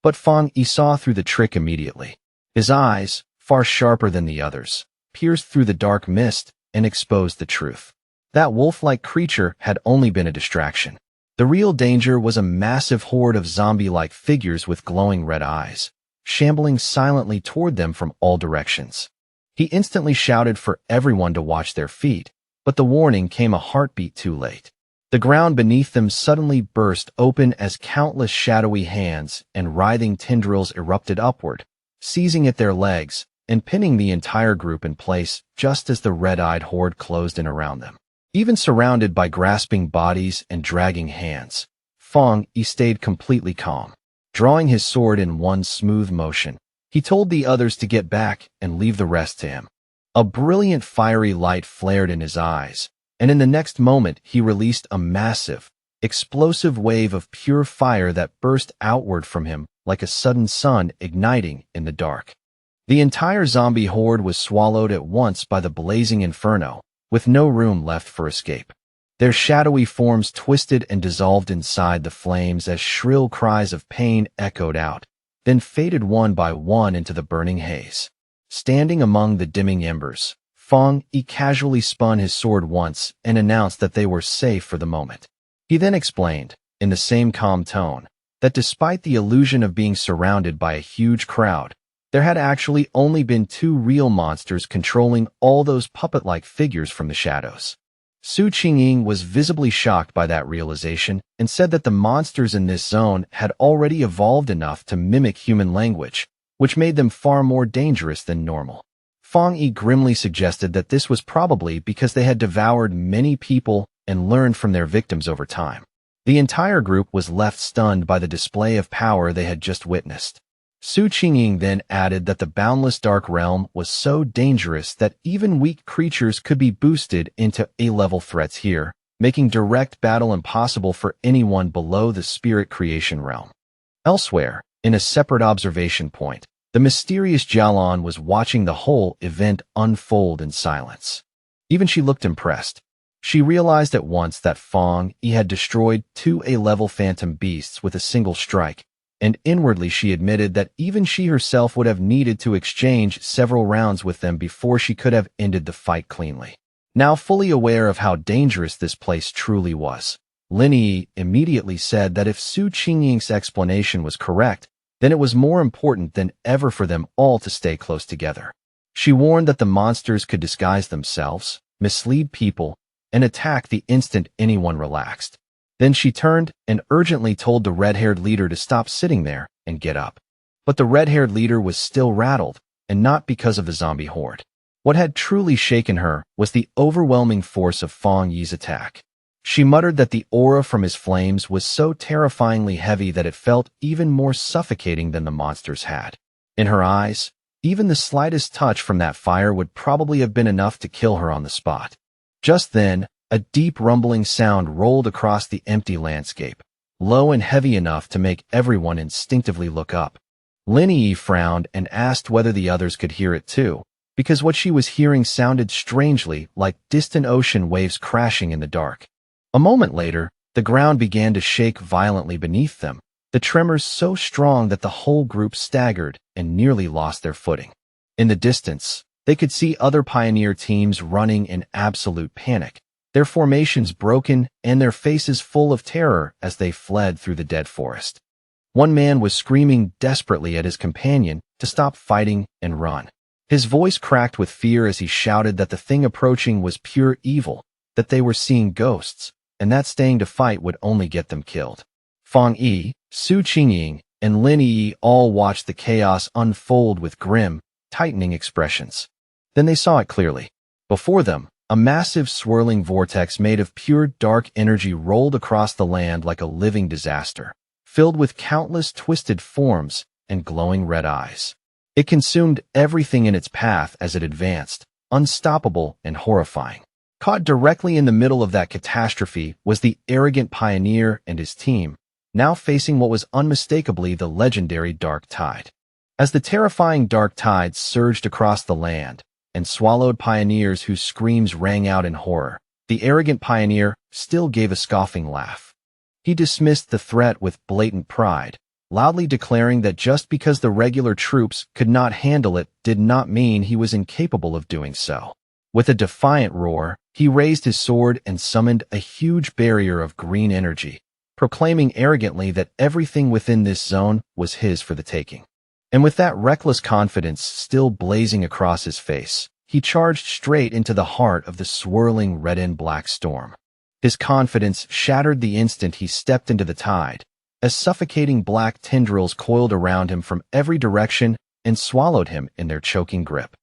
But Feng Yi saw through the trick immediately. His eyes, far sharper than the others, pierced through the dark mist and exposed the truth. That wolf-like creature had only been a distraction. The real danger was a massive horde of zombie-like figures with glowing red eyes, shambling silently toward them from all directions. He instantly shouted for everyone to watch their feet, but the warning came a heartbeat too late. The ground beneath them suddenly burst open as countless shadowy hands and writhing tendrils erupted upward, seizing at their legs and pinning the entire group in place just as the red-eyed horde closed in around them. Even surrounded by grasping bodies and dragging hands, Feng Yi stayed completely calm. Drawing his sword in one smooth motion, he told the others to get back and leave the rest to him. A brilliant fiery light flared in his eyes, and in the next moment he released a massive, explosive wave of pure fire that burst outward from him like a sudden sun igniting in the dark. The entire zombie horde was swallowed at once by the blazing inferno, with no room left for escape. Their shadowy forms twisted and dissolved inside the flames as shrill cries of pain echoed out, then faded one by one into the burning haze. Standing among the dimming embers, Feng Yi casually spun his sword once and announced that they were safe for the moment. He then explained, in the same calm tone, that despite the illusion of being surrounded by a huge crowd, there had actually only been two real monsters controlling all those puppet-like figures from the shadows. Su Qingying was visibly shocked by that realization and said that the monsters in this zone had already evolved enough to mimic human language, which made them far more dangerous than normal. Fang Yi grimly suggested that this was probably because they had devoured many people and learned from their victims over time. The entire group was left stunned by the display of power they had just witnessed. Su Qingying then added that the boundless dark realm was so dangerous that even weak creatures could be boosted into A-level threats here, making direct battle impossible for anyone below the spirit creation realm. Elsewhere, in a separate observation point, the mysterious Jialan was watching the whole event unfold in silence. Even she looked impressed. She realized at once that Fang Yi had destroyed two A-level phantom beasts with a single strike, and inwardly she admitted that even she herself would have needed to exchange several rounds with them before she could have ended the fight cleanly. Now fully aware of how dangerous this place truly was, Lin Yi immediately said that if Su Qingying's explanation was correct, then it was more important than ever for them all to stay close together. She warned that the monsters could disguise themselves, mislead people, and attack the instant anyone relaxed. Then she turned and urgently told the red-haired leader to stop sitting there and get up. But the red-haired leader was still rattled, and not because of the zombie horde. What had truly shaken her was the overwhelming force of Fang Yi's attack. She muttered that the aura from his flames was so terrifyingly heavy that it felt even more suffocating than the monsters had. In her eyes, even the slightest touch from that fire would probably have been enough to kill her on the spot. Just then, a deep rumbling sound rolled across the empty landscape, low and heavy enough to make everyone instinctively look up. Lin Yi frowned and asked whether the others could hear it too, because what she was hearing sounded strangely like distant ocean waves crashing in the dark. A moment later, the ground began to shake violently beneath them, the tremors so strong that the whole group staggered and nearly lost their footing. In the distance, they could see other pioneer teams running in absolute panic, their formations broken and their faces full of terror as they fled through the dead forest. One man was screaming desperately at his companion to stop fighting and run. His voice cracked with fear as he shouted that the thing approaching was pure evil, that they were seeing ghosts, and that staying to fight would only get them killed. Fang Yi, Su Qingying, and Lin Yi all watched the chaos unfold with grim, tightening expressions. Then they saw it clearly. Before them, a massive swirling vortex made of pure dark energy rolled across the land like a living disaster, filled with countless twisted forms and glowing red eyes. It consumed everything in its path as it advanced, unstoppable and horrifying. Caught directly in the middle of that catastrophe was the arrogant pioneer and his team, now facing what was unmistakably the legendary Dark Tide. As the terrifying Dark Tide surged across the land and swallowed pioneers whose screams rang out in horror, the arrogant pioneer still gave a scoffing laugh. He dismissed the threat with blatant pride, loudly declaring that just because the regular troops could not handle it did not mean he was incapable of doing so. With a defiant roar, he raised his sword and summoned a huge barrier of green energy, proclaiming arrogantly that everything within this zone was his for the taking. And with that reckless confidence still blazing across his face, he charged straight into the heart of the swirling red and black storm. His confidence shattered the instant he stepped into the tide, as suffocating black tendrils coiled around him from every direction and swallowed him in their choking grip.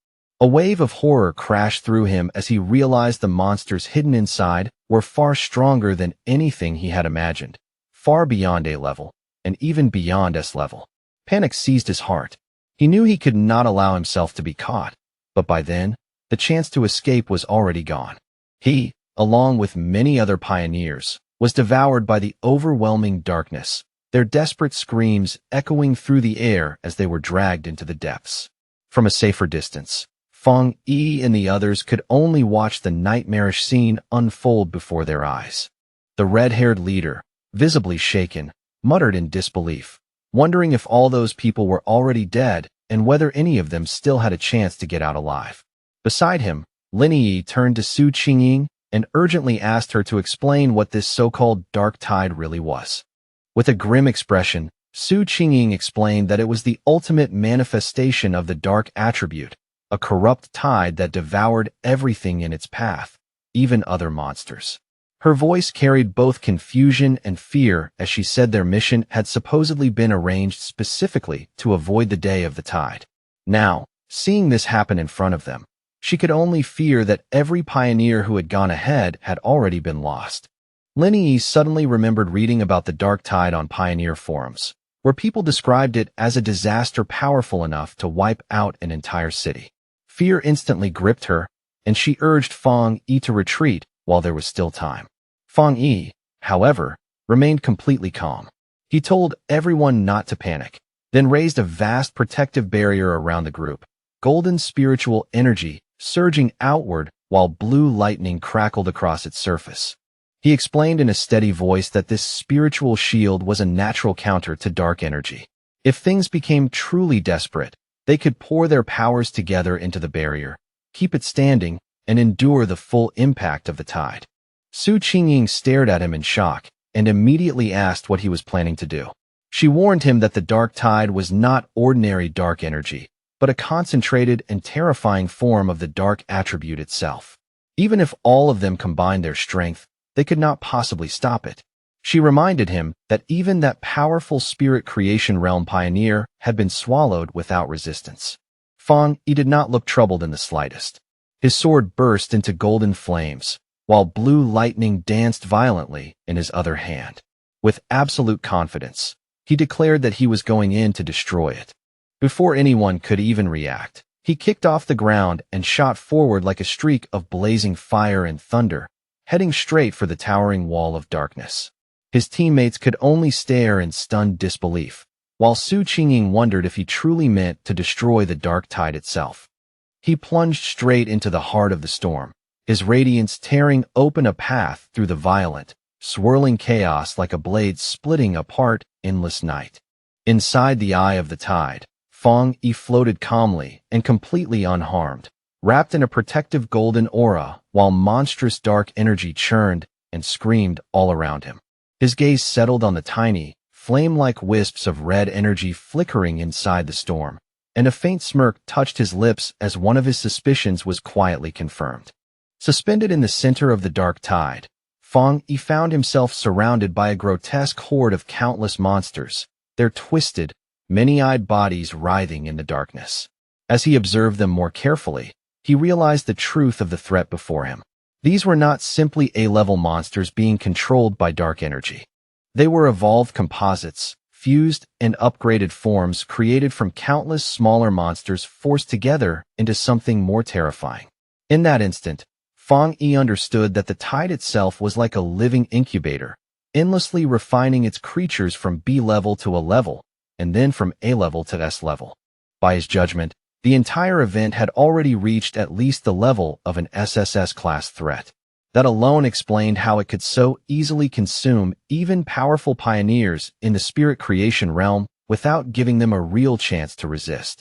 A wave of horror crashed through him as he realized the monsters hidden inside were far stronger than anything he had imagined, far beyond A-level, and even beyond S-level. Panic seized his heart. He knew he could not allow himself to be caught, but by then, the chance to escape was already gone. He, along with many other pioneers, was devoured by the overwhelming darkness, their desperate screams echoing through the air as they were dragged into the depths. From a safer distance, Fang Yi and the others could only watch the nightmarish scene unfold before their eyes. The red-haired leader, visibly shaken, muttered in disbelief, wondering if all those people were already dead and whether any of them still had a chance to get out alive. Beside him, Lin Yi turned to Su Qingying and urgently asked her to explain what this so-called dark tide really was. With a grim expression, Su Qingying explained that it was the ultimate manifestation of the dark attribute, a corrupt tide that devoured everything in its path, even other monsters. Her voice carried both confusion and fear as she said their mission had supposedly been arranged specifically to avoid the day of the tide. Now, seeing this happen in front of them, she could only fear that every pioneer who had gone ahead had already been lost. Lin Yi suddenly remembered reading about the dark tide on pioneer forums, where people described it as a disaster powerful enough to wipe out an entire city. Fear instantly gripped her, and she urged Fang Yi to retreat while there was still time. Fang Yi, however, remained completely calm. He told everyone not to panic, then raised a vast protective barrier around the group, golden spiritual energy surging outward while blue lightning crackled across its surface. He explained in a steady voice that this spiritual shield was a natural counter to dark energy. If things became truly desperate, they could pour their powers together into the barrier, keep it standing, and endure the full impact of the tide. Su Qingying stared at him in shock and immediately asked what he was planning to do. She warned him that the dark tide was not ordinary dark energy, but a concentrated and terrifying form of the dark attribute itself. Even if all of them combined their strength, they could not possibly stop it. She reminded him that even that powerful spirit creation realm pioneer had been swallowed without resistance. Fang Yi did not look troubled in the slightest. His sword burst into golden flames, while blue lightning danced violently in his other hand. With absolute confidence, he declared that he was going in to destroy it. Before anyone could even react, he kicked off the ground and shot forward like a streak of blazing fire and thunder, heading straight for the towering wall of darkness. His teammates could only stare in stunned disbelief, while Su Qingying wondered if he truly meant to destroy the dark tide itself. He plunged straight into the heart of the storm, his radiance tearing open a path through the violent, swirling chaos like a blade splitting apart endless night. Inside the eye of the tide, Fang Yi floated calmly and completely unharmed, wrapped in a protective golden aura while monstrous dark energy churned and screamed all around him. His gaze settled on the tiny, flame-like wisps of red energy flickering inside the storm, and a faint smirk touched his lips as one of his suspicions was quietly confirmed. Suspended in the center of the dark tide, Fang Yi found himself surrounded by a grotesque horde of countless monsters, their twisted, many-eyed bodies writhing in the darkness. As he observed them more carefully, he realized the truth of the threat before him. These were not simply A-level monsters being controlled by dark energy. They were evolved composites, fused and upgraded forms created from countless smaller monsters forced together into something more terrifying. In that instant, Fang Yi understood that the tide itself was like a living incubator, endlessly refining its creatures from B-level to A level, and then from A-level to S-level. By his judgment, the entire event had already reached at least the level of an SSS-class threat. That alone explained how it could so easily consume even powerful pioneers in the spirit creation realm without giving them a real chance to resist.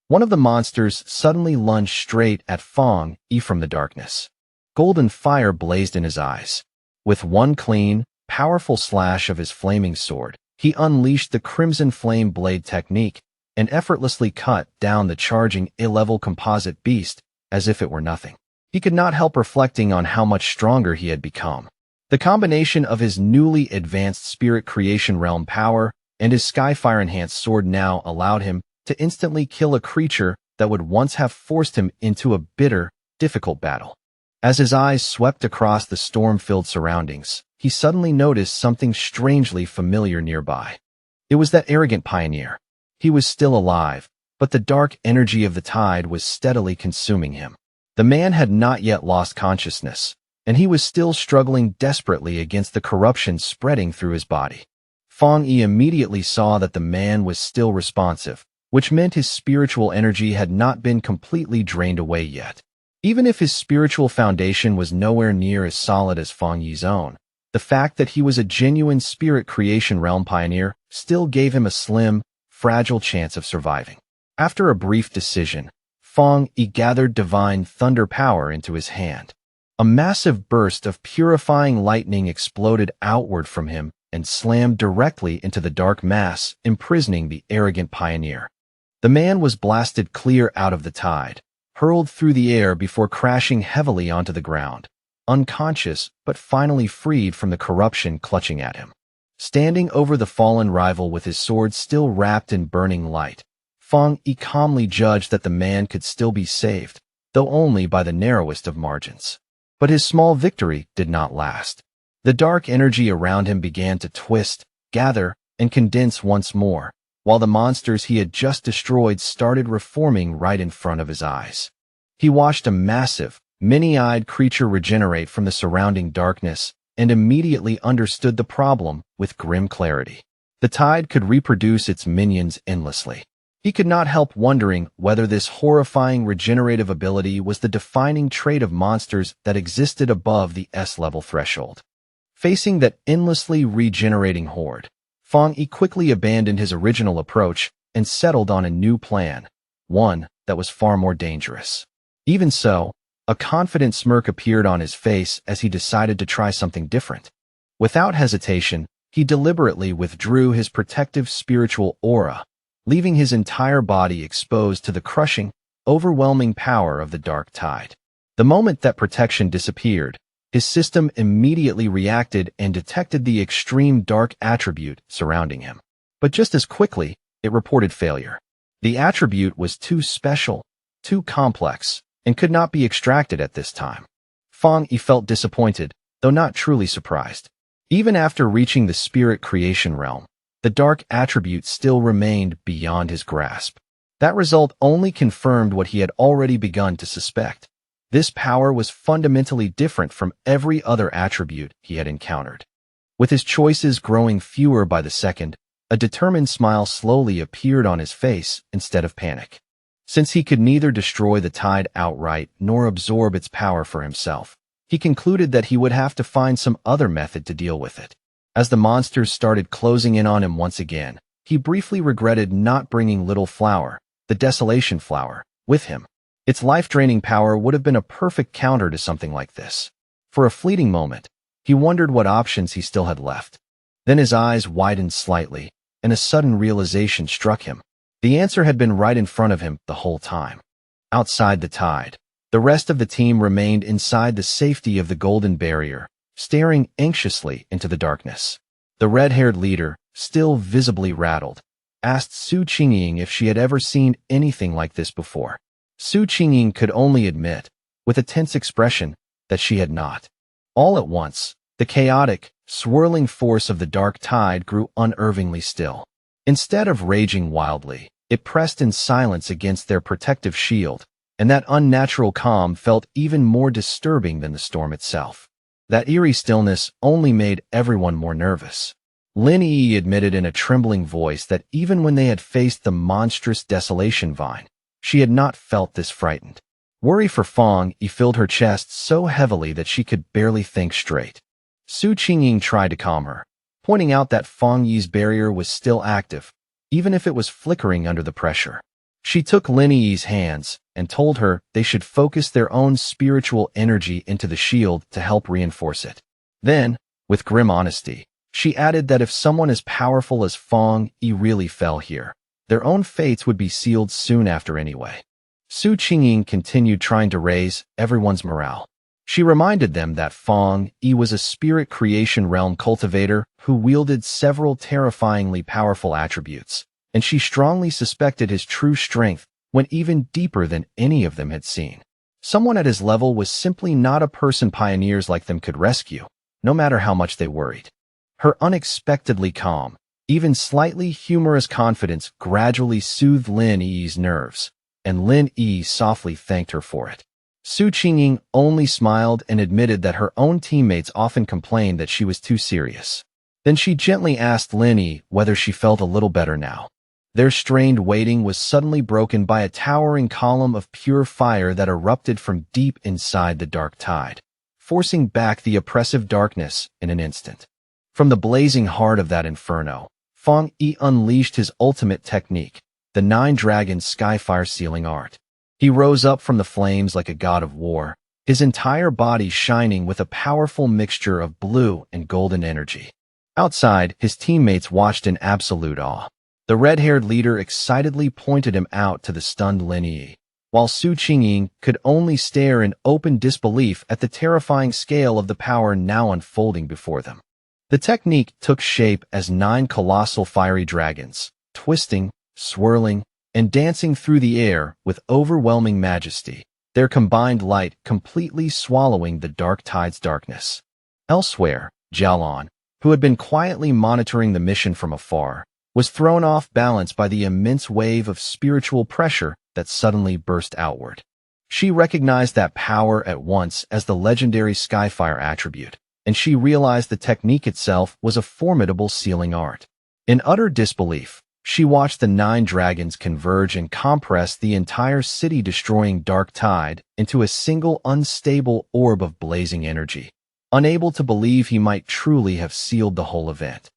One of the monsters suddenly lunged straight at Fang Yi from the darkness. Golden fire blazed in his eyes. With one clean, powerful slash of his flaming sword, he unleashed the Crimson Flame Blade technique and effortlessly cut down the charging A-level composite beast as if it were nothing. He could not help reflecting on how much stronger he had become. The combination of his newly advanced spirit creation realm power and his Skyfire-enhanced sword now allowed him to instantly kill a creature that would once have forced him into a bitter, difficult battle. As his eyes swept across the storm-filled surroundings, he suddenly noticed something strangely familiar nearby. It was that arrogant pioneer. He was still alive, but the dark energy of the tide was steadily consuming him. The man had not yet lost consciousness, and he was still struggling desperately against the corruption spreading through his body. Fang Yi immediately saw that the man was still responsive, which meant his spiritual energy had not been completely drained away yet. Even if his spiritual foundation was nowhere near as solid as Fang Yi's own, the fact that he was a genuine spirit creation realm pioneer still gave him a slim, fragile chance of surviving. After a brief decision, Fang Yi gathered divine thunder power into his hand. A massive burst of purifying lightning exploded outward from him, and slammed directly into the dark mass, imprisoning the arrogant pioneer. The man was blasted clear out of the tide, hurled through the air before crashing heavily onto the ground, unconscious but finally freed from the corruption clutching at him. Standing over the fallen rival with his sword still wrapped in burning light, Fang Yi calmly judged that the man could still be saved, though only by the narrowest of margins. But his small victory did not last. The dark energy around him began to twist, gather, and condense once more, while the monsters he had just destroyed started reforming right in front of his eyes. He watched a massive, many-eyed creature regenerate from the surrounding darkness and immediately understood the problem with grim clarity. The tide could reproduce its minions endlessly. He could not help wondering whether this horrifying regenerative ability was the defining trait of monsters that existed above the S-level threshold. Facing that endlessly regenerating horde, Fang Yi quickly abandoned his original approach and settled on a new plan, one that was far more dangerous. Even so, a confident smirk appeared on his face as he decided to try something different. Without hesitation, he deliberately withdrew his protective spiritual aura, leaving his entire body exposed to the crushing, overwhelming power of the dark tide. The moment that protection disappeared, his system immediately reacted and detected the extreme dark attribute surrounding him. But just as quickly, it reported failure. The attribute was too special, too complex, and could not be extracted at this time. Fang Yi felt disappointed, though not truly surprised. Even after reaching the spirit creation realm, the dark attribute still remained beyond his grasp. That result only confirmed what he had already begun to suspect. This power was fundamentally different from every other attribute he had encountered. With his choices growing fewer by the second, a determined smile slowly appeared on his face instead of panic. Since he could neither destroy the tide outright nor absorb its power for himself, he concluded that he would have to find some other method to deal with it. As the monsters started closing in on him once again, he briefly regretted not bringing Little Flower, the Desolation Flower, with him. Its life-draining power would have been a perfect counter to something like this. For a fleeting moment, he wondered what options he still had left. Then his eyes widened slightly, and a sudden realization struck him. The answer had been right in front of him the whole time. Outside the tide, the rest of the team remained inside the safety of the golden barrier, staring anxiously into the darkness. The red-haired leader, still visibly rattled, asked Su Qingying if she had ever seen anything like this before. Su Qingying could only admit, with a tense expression, that she had not. All at once, the chaotic, swirling force of the dark tide grew unnervingly still. Instead of raging wildly, it pressed in silence against their protective shield, and that unnatural calm felt even more disturbing than the storm itself. That eerie stillness only made everyone more nervous. Lin Yi admitted in a trembling voice that even when they had faced the monstrous desolation vine, she had not felt this frightened. Worry for Fang Yi filled her chest so heavily that she could barely think straight. Su Qingying tried to calm her, pointing out that Fang Yi's barrier was still active, even if it was flickering under the pressure. She took Lin Yi's hands and told her they should focus their own spiritual energy into the shield to help reinforce it. Then, with grim honesty, she added that if someone as powerful as Fang Yi really fell here, their own fates would be sealed soon after anyway. Su Qingying continued trying to raise everyone's morale. She reminded them that Fang Yi was a spirit creation realm cultivator who wielded several terrifyingly powerful attributes, and she strongly suspected his true strength went even deeper than any of them had seen. Someone at his level was simply not a person pioneers like them could rescue, no matter how much they worried. Her unexpectedly calm, even slightly humorous confidence gradually soothed Lin Yi's nerves, and Lin Yi softly thanked her for it. Su Qingying only smiled and admitted that her own teammates often complained that she was too serious. Then she gently asked Lin Yi whether she felt a little better now. Their strained waiting was suddenly broken by a towering column of pure fire that erupted from deep inside the dark tide, forcing back the oppressive darkness in an instant. From the blazing heart of that inferno, Fang Yi unleashed his ultimate technique, the Nine-Dragon Skyfire Sealing Art. He rose up from the flames like a god of war, his entire body shining with a powerful mixture of blue and golden energy. Outside, his teammates watched in absolute awe. The red-haired leader excitedly pointed him out to the stunned Lin Yi, while Su Qingying could only stare in open disbelief at the terrifying scale of the power now unfolding before them. The technique took shape as 9 colossal fiery dragons, twisting, swirling, and dancing through the air with overwhelming majesty, their combined light completely swallowing the dark tide's darkness. Elsewhere, Jialan, who had been quietly monitoring the mission from afar, was thrown off balance by the immense wave of spiritual pressure that suddenly burst outward. She recognized that power at once as the legendary Skyfire attribute, and she realized the technique itself was a formidable sealing art. In utter disbelief, she watched the 9 dragons converge and compress the entire city-destroying dark tide into a single unstable orb of blazing energy, unable to believe he might truly have sealed the whole event.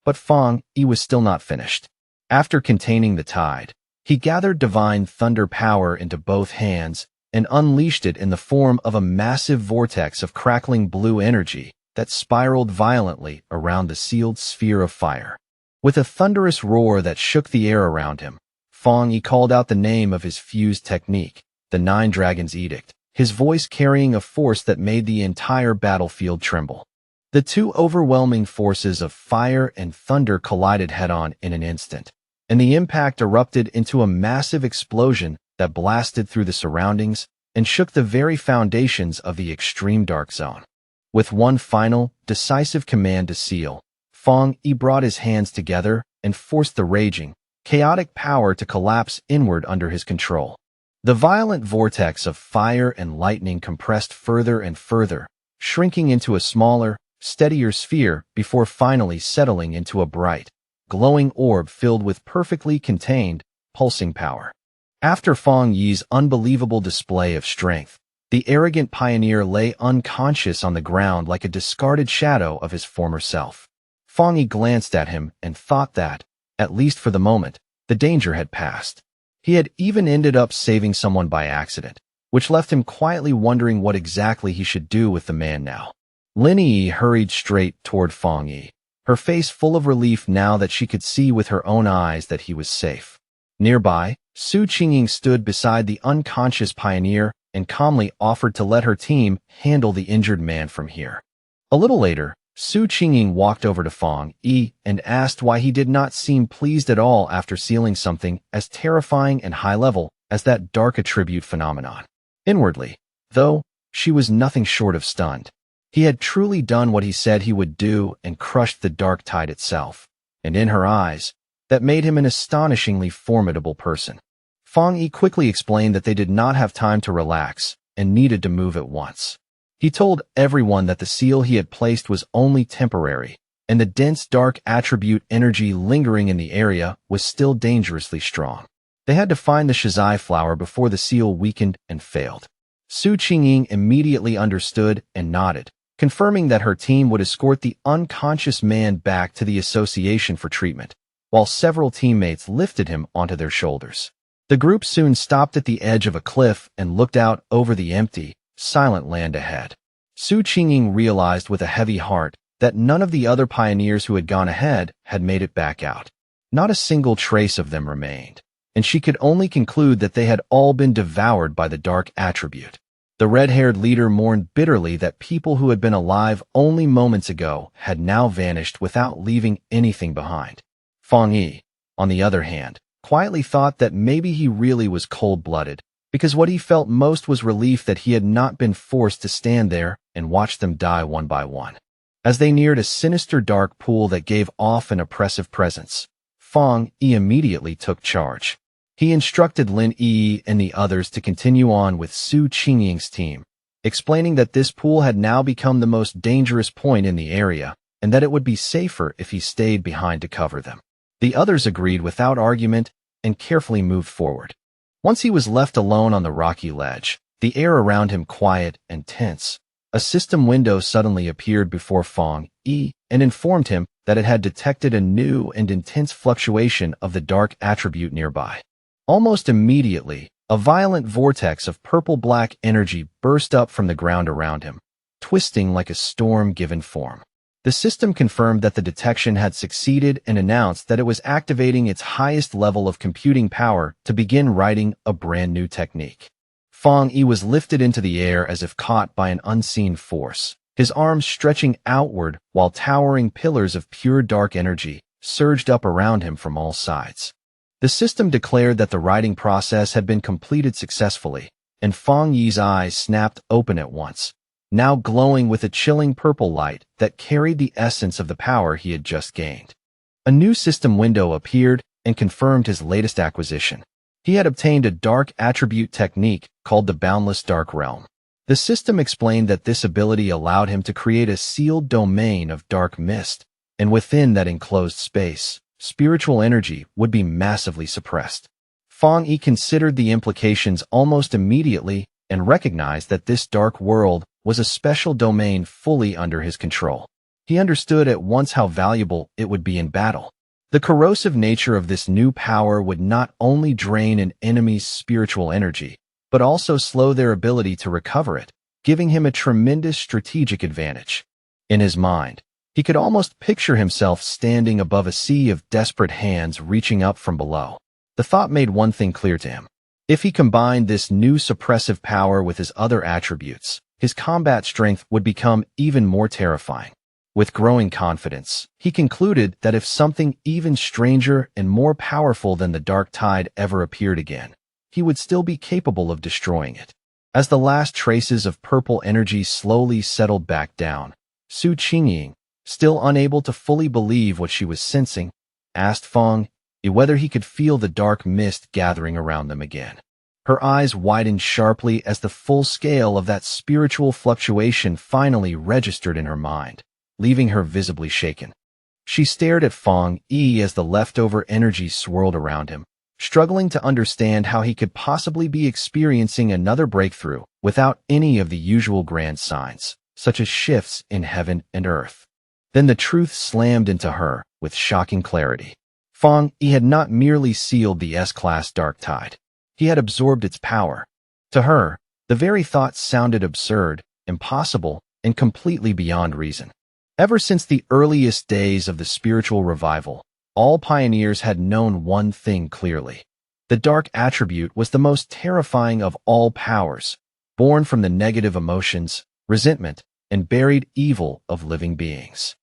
But Fang Yi was still not finished. After containing the tide, he gathered divine thunder power into both hands and unleashed it in the form of a massive vortex of crackling blue energy that spiraled violently around the sealed sphere of fire. With a thunderous roar that shook the air around him, Fang Yi called out the name of his fused technique, the 9 Dragons' Edict, his voice carrying a force that made the entire battlefield tremble. The 2 overwhelming forces of fire and thunder collided head-on in an instant, and the impact erupted into a massive explosion that blasted through the surroundings and shook the very foundations of the extreme dark zone. With one final, decisive command to seal, Fang Yi brought his hands together and forced the raging, chaotic power to collapse inward under his control. The violent vortex of fire and lightning compressed further and further, shrinking into a smaller, steadier sphere before finally settling into a bright, glowing orb filled with perfectly contained, pulsing power. After Fang Yi's unbelievable display of strength, the arrogant pioneer lay unconscious on the ground like a discarded shadow of his former self. Fang Yi glanced at him and thought that, at least for the moment, the danger had passed. He had even ended up saving someone by accident, which left him quietly wondering what exactly he should do with the man now. Lin Yi hurried straight toward Fang Yi, her face full of relief now that she could see with her own eyes that he was safe. Nearby, Su Qingying stood beside the unconscious pioneer and calmly offered to let her team handle the injured man from here. A little later, Su Qingying walked over to Fang Yi and asked why he did not seem pleased at all after sealing something as terrifying and high-level as that dark attribute phenomenon. Inwardly, though, she was nothing short of stunned. He had truly done what he said he would do and crushed the dark tide itself, and in her eyes, that made him an astonishingly formidable person. Fang Yi quickly explained that they did not have time to relax and needed to move at once. He told everyone that the seal he had placed was only temporary, and the dense dark attribute energy lingering in the area was still dangerously strong. They had to find the Shizai flower before the seal weakened and failed. Su Qingying immediately understood and nodded, confirming that her team would escort the unconscious man back to the association for treatment, while several teammates lifted him onto their shoulders. The group soon stopped at the edge of a cliff and looked out over the empty, silent land ahead. Su Qingying realized with a heavy heart that none of the other pioneers who had gone ahead had made it back out. Not a single trace of them remained, and she could only conclude that they had all been devoured by the dark attribute. The red-haired leader mourned bitterly that people who had been alive only moments ago had now vanished without leaving anything behind. Fang Yi, on the other hand, quietly thought that maybe he really was cold-blooded, because what he felt most was relief that he had not been forced to stand there and watch them die one by one. As they neared a sinister dark pool that gave off an oppressive presence, Fang Yi immediately took charge. He instructed Lin Yi and the others to continue on with Su Qingying's team, explaining that this pool had now become the most dangerous point in the area and that it would be safer if he stayed behind to cover them. The others agreed without argument and carefully moved forward. Once he was left alone on the rocky ledge, the air around him quiet and tense, a system window suddenly appeared before Fang Yi and informed him that it had detected a new and intense fluctuation of the dark attribute nearby. Almost immediately, a violent vortex of purple-black energy burst up from the ground around him, twisting like a storm given form. The system confirmed that the detection had succeeded and announced that it was activating its highest level of computing power to begin writing a brand new technique. Fang Yi was lifted into the air as if caught by an unseen force, his arms stretching outward while towering pillars of pure dark energy surged up around him from all sides. The system declared that the writing process had been completed successfully, and Fang Yi's eyes snapped open at once, now glowing with a chilling purple light that carried the essence of the power he had just gained. A new system window appeared and confirmed his latest acquisition. He had obtained a dark attribute technique called the Boundless Dark Realm. The system explained that this ability allowed him to create a sealed domain of dark mist, and within that enclosed space, spiritual energy would be massively suppressed. Fang Yi considered the implications almost immediately and recognized that this dark world was a special domain fully under his control. He understood at once how valuable it would be in battle. The corrosive nature of this new power would not only drain an enemy's spiritual energy, but also slow their ability to recover it, giving him a tremendous strategic advantage. In his mind, he could almost picture himself standing above a sea of desperate hands reaching up from below. The thought made one thing clear to him. If he combined this new suppressive power with his other attributes, his combat strength would become even more terrifying. With growing confidence, he concluded that if something even stranger and more powerful than the Dark Tide ever appeared again, he would still be capable of destroying it. As the last traces of purple energy slowly settled back down, Su Qingying, still unable to fully believe what she was sensing, asked Fang Yi whether he could feel the dark mist gathering around them again. Her eyes widened sharply as the full scale of that spiritual fluctuation finally registered in her mind, leaving her visibly shaken. She stared at Fang Yi as the leftover energy swirled around him, struggling to understand how he could possibly be experiencing another breakthrough without any of the usual grand signs, such as shifts in heaven and earth. Then the truth slammed into her with shocking clarity. Fang Yi had not merely sealed the S-Class Dark Tide. He had absorbed its power. To her, the very thought sounded absurd, impossible, and completely beyond reason. Ever since the earliest days of the spiritual revival, all pioneers had known one thing clearly. The dark attribute was the most terrifying of all powers, born from the negative emotions, resentment, and buried evil of living beings.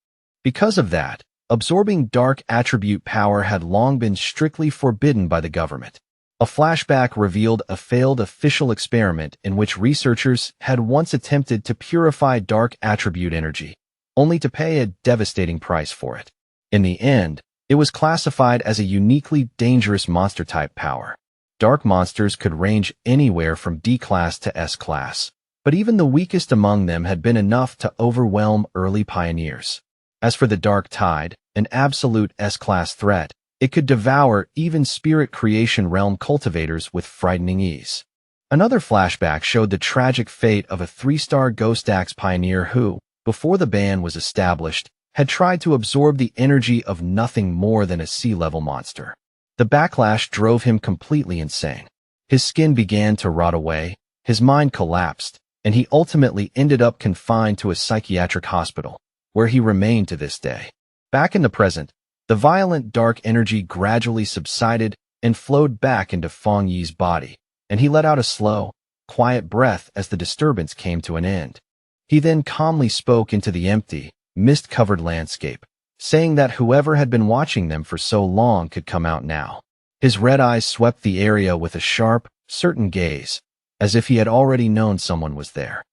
Because of that, absorbing dark attribute power had long been strictly forbidden by the government. A flashback revealed a failed official experiment in which researchers had once attempted to purify dark attribute energy, only to pay a devastating price for it. In the end, it was classified as a uniquely dangerous monster-type power. Dark monsters could range anywhere from D-Class to S-Class, but even the weakest among them had been enough to overwhelm early pioneers. As for the Dark Tide, an absolute S-Class threat, it could devour even Spirit Creation Realm cultivators with frightening ease. Another flashback showed the tragic fate of a 3-star Ghost Axe pioneer who, before the ban was established, had tried to absorb the energy of nothing more than a sea-level monster. The backlash drove him completely insane. His skin began to rot away, his mind collapsed, and he ultimately ended up confined to a psychiatric hospital, where he remained to this day. Back in the present, the violent dark energy gradually subsided and flowed back into Fang Yi's body, and he let out a slow, quiet breath as the disturbance came to an end. He then calmly spoke into the empty, mist-covered landscape, saying that whoever had been watching them for so long could come out now. His red eyes swept the area with a sharp, certain gaze, as if he had already known someone was there.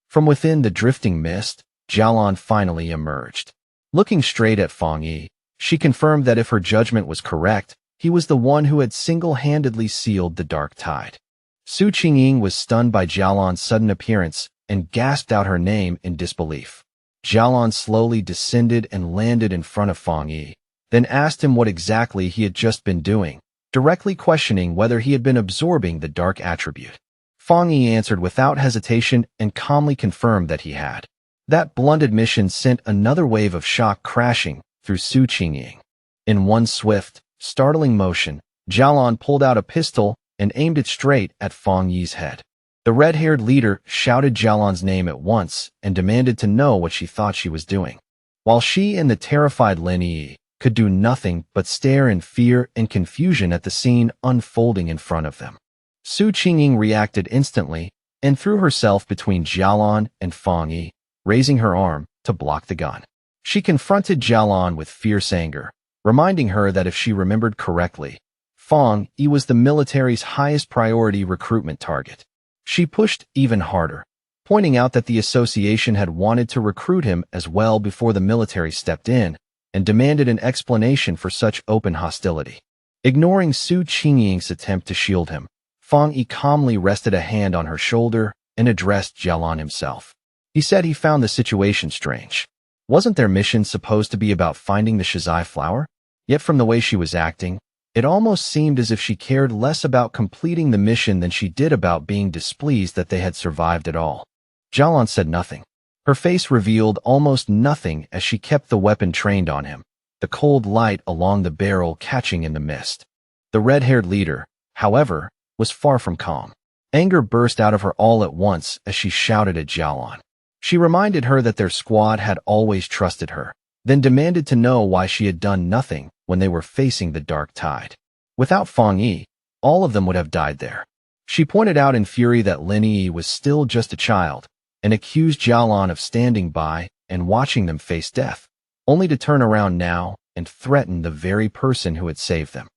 From within the drifting mist, Jialan finally emerged. Looking straight at Fang Yi, she confirmed that if her judgment was correct, he was the one who had single-handedly sealed the Dark Tide. Su Qingying was stunned by Jialan's sudden appearance and gasped out her name in disbelief. Jialan slowly descended and landed in front of Fang Yi, then asked him what exactly he had just been doing, directly questioning whether he had been absorbing the dark attribute. Fang Yi answered without hesitation and calmly confirmed that he had. That blunt admission sent another wave of shock crashing through Su Qingying. In one swift, startling motion, Jialan pulled out a pistol and aimed it straight at Fang Yi's head. The red-haired leader shouted Jialan's name at once and demanded to know what she thought she was doing. while she and the terrified Lin Yi could do nothing but stare in fear and confusion at the scene unfolding in front of them. Su Qingying reacted instantly and threw herself between Jialan and Fang Yi, raising her arm to block the gun. She confronted Jialan with fierce anger, reminding her that if she remembered correctly, Fang Yi was the military's highest priority recruitment target. She pushed even harder, pointing out that the association had wanted to recruit him as well before the military stepped in and demanded an explanation for such open hostility. Ignoring Su Qingying's attempt to shield him, Fang Yi calmly rested a hand on her shoulder and addressed Jialan himself. He said he found the situation strange. Wasn't their mission supposed to be about finding the Shizai flower? Yet from the way she was acting, it almost seemed as if she cared less about completing the mission than she did about being displeased that they had survived at all. Jialan said nothing. Her face revealed almost nothing as she kept the weapon trained on him, the cold light along the barrel catching in the mist. The red-haired leader, however, was far from calm. Anger burst out of her all at once as she shouted at Jialan. She reminded her that their squad had always trusted her, then demanded to know why she had done nothing when they were facing the dark tide. Without Fang Yi, all of them would have died there. She pointed out in fury that Lin Yi was still just a child, and accused Jialan of standing by and watching them face death, only to turn around now and threaten the very person who had saved them.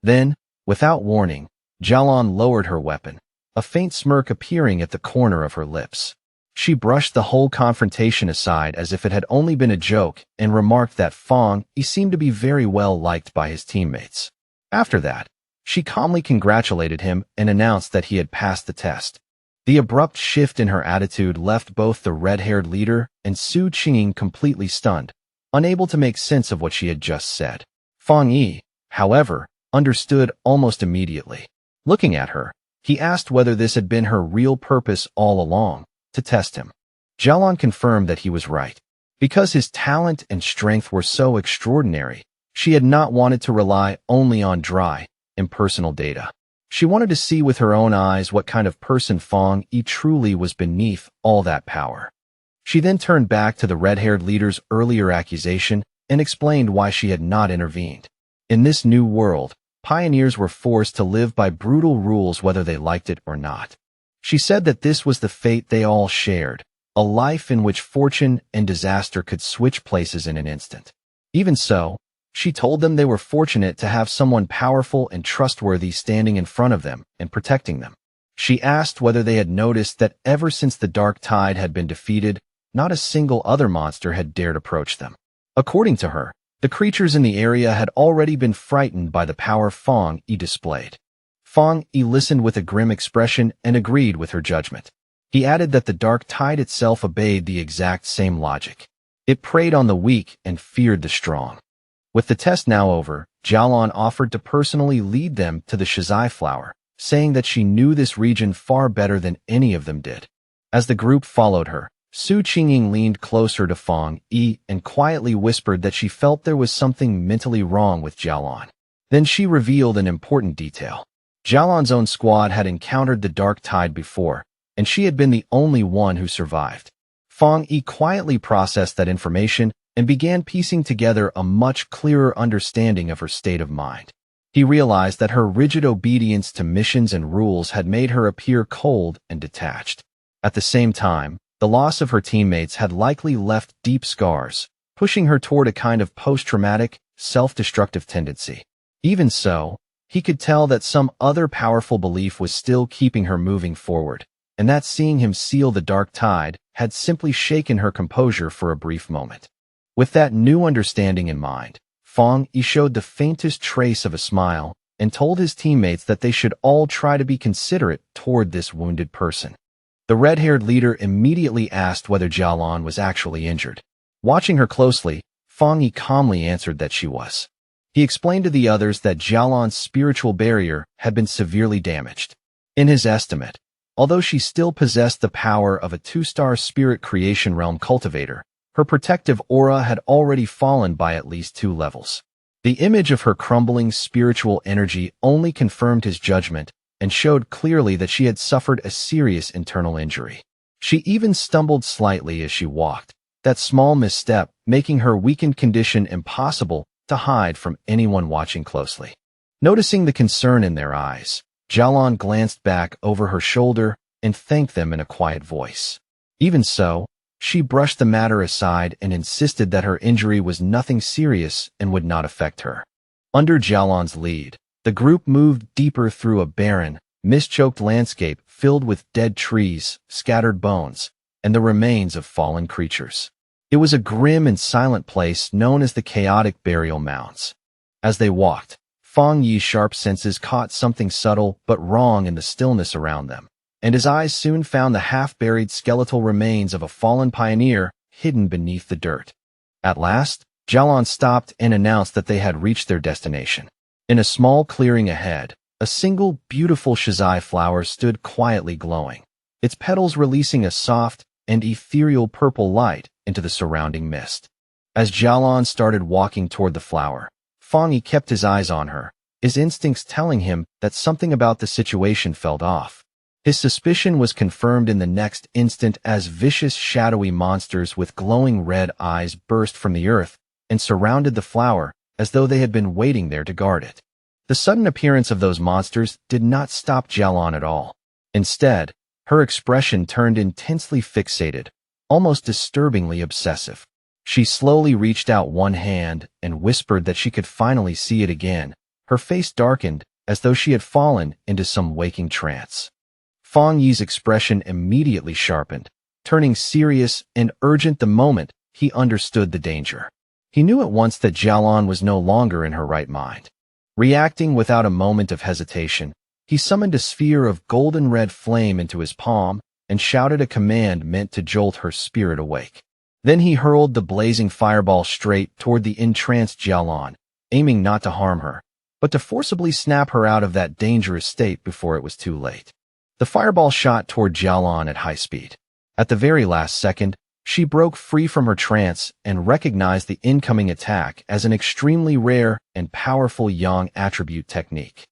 Then, without warning, Jialan lowered her weapon, a faint smirk appearing at the corner of her lips. She brushed the whole confrontation aside as if it had only been a joke and remarked that Fang Yi seemed to be very well liked by his teammates. After that, she calmly congratulated him and announced that he had passed the test. The abrupt shift in her attitude left both the red-haired leader and Su Qingying completely stunned, unable to make sense of what she had just said. Fang Yi, however, understood almost immediately. Looking at her, he asked whether this had been her real purpose all along, to test him. Jialan confirmed that he was right. Because his talent and strength were so extraordinary, she had not wanted to rely only on dry, impersonal data. She wanted to see with her own eyes what kind of person Fang Yi truly was beneath all that power. She then turned back to the red-haired leader's earlier accusation and explained why she had not intervened. In this new world, pioneers were forced to live by brutal rules whether they liked it or not. She said that this was the fate they all shared, a life in which fortune and disaster could switch places in an instant. Even so, she told them they were fortunate to have someone powerful and trustworthy standing in front of them and protecting them. She asked whether they had noticed that ever since the dark tide had been defeated, not a single other monster had dared approach them. According to her, the creatures in the area had already been frightened by the power Fang Yi displayed. Fang Yi listened with a grim expression and agreed with her judgment. He added that the dark tide itself obeyed the exact same logic. It preyed on the weak and feared the strong. With the test now over, Jialan offered to personally lead them to the Shizai flower, saying that she knew this region far better than any of them did. As the group followed her, Su Qingying leaned closer to Fang Yi and quietly whispered that she felt there was something mentally wrong with Jialan. Then she revealed an important detail. Jialan's own squad had encountered the dark tide before, and she had been the only one who survived. Fang Yi quietly processed that information and began piecing together a much clearer understanding of her state of mind. He realized that her rigid obedience to missions and rules had made her appear cold and detached. At the same time, the loss of her teammates had likely left deep scars, pushing her toward a kind of post-traumatic, self-destructive tendency. Even so, he could tell that some other powerful belief was still keeping her moving forward, and that seeing him seal the dark tide had simply shaken her composure for a brief moment. With that new understanding in mind, Fang Yi showed the faintest trace of a smile and told his teammates that they should all try to be considerate toward this wounded person. The red-haired leader immediately asked whether Jialan was actually injured. Watching her closely, Fang Yi calmly answered that she was. He explained to the others that Jialan's spiritual barrier had been severely damaged. In his estimate, although she still possessed the power of a 2-star spirit creation realm cultivator, her protective aura had already fallen by at least 2 levels. The image of her crumbling spiritual energy only confirmed his judgment and showed clearly that she had suffered a serious internal injury. She even stumbled slightly as she walked, that small misstep making her weakened condition impossible to hide from anyone watching closely. Noticing the concern in their eyes, Jialon glanced back over her shoulder and thanked them in a quiet voice. Even so, she brushed the matter aside and insisted that her injury was nothing serious and would not affect her. Under Jialon's lead, the group moved deeper through a barren, mist-choked landscape filled with dead trees, scattered bones, and the remains of fallen creatures. It was a grim and silent place known as the chaotic burial mounds. As they walked, Fang Yi's sharp senses caught something subtle but wrong in the stillness around them, and his eyes soon found the half-buried skeletal remains of a fallen pioneer hidden beneath the dirt. At last, Jialon stopped and announced that they had reached their destination. In a small clearing ahead, a single beautiful shizai flower stood quietly glowing, its petals releasing a soft and ethereal purple light into the surrounding mist. As Jialon started walking toward the flower, Fang Yi kept his eyes on her, his instincts telling him that something about the situation felt off. His suspicion was confirmed in the next instant as vicious, shadowy monsters with glowing red eyes burst from the earth and surrounded the flower as though they had been waiting there to guard it. The sudden appearance of those monsters did not stop Jialon at all. Instead, her expression turned intensely fixated, almost disturbingly obsessive. She slowly reached out one hand and whispered that she could finally see it again. Her face darkened as though she had fallen into some waking trance. Fang Yi's expression immediately sharpened, turning serious and urgent the moment he understood the danger. He knew at once that Jialon was no longer in her right mind. Reacting without a moment of hesitation, he summoned a sphere of golden red flame into his palm and shouted a command meant to jolt her spirit awake. Then he hurled the blazing fireball straight toward the entranced Jialon, aiming not to harm her, but to forcibly snap her out of that dangerous state before it was too late. The fireball shot toward Jialon at high speed. At the very last second, she broke free from her trance and recognized the incoming attack as an extremely rare and powerful Yang attribute technique.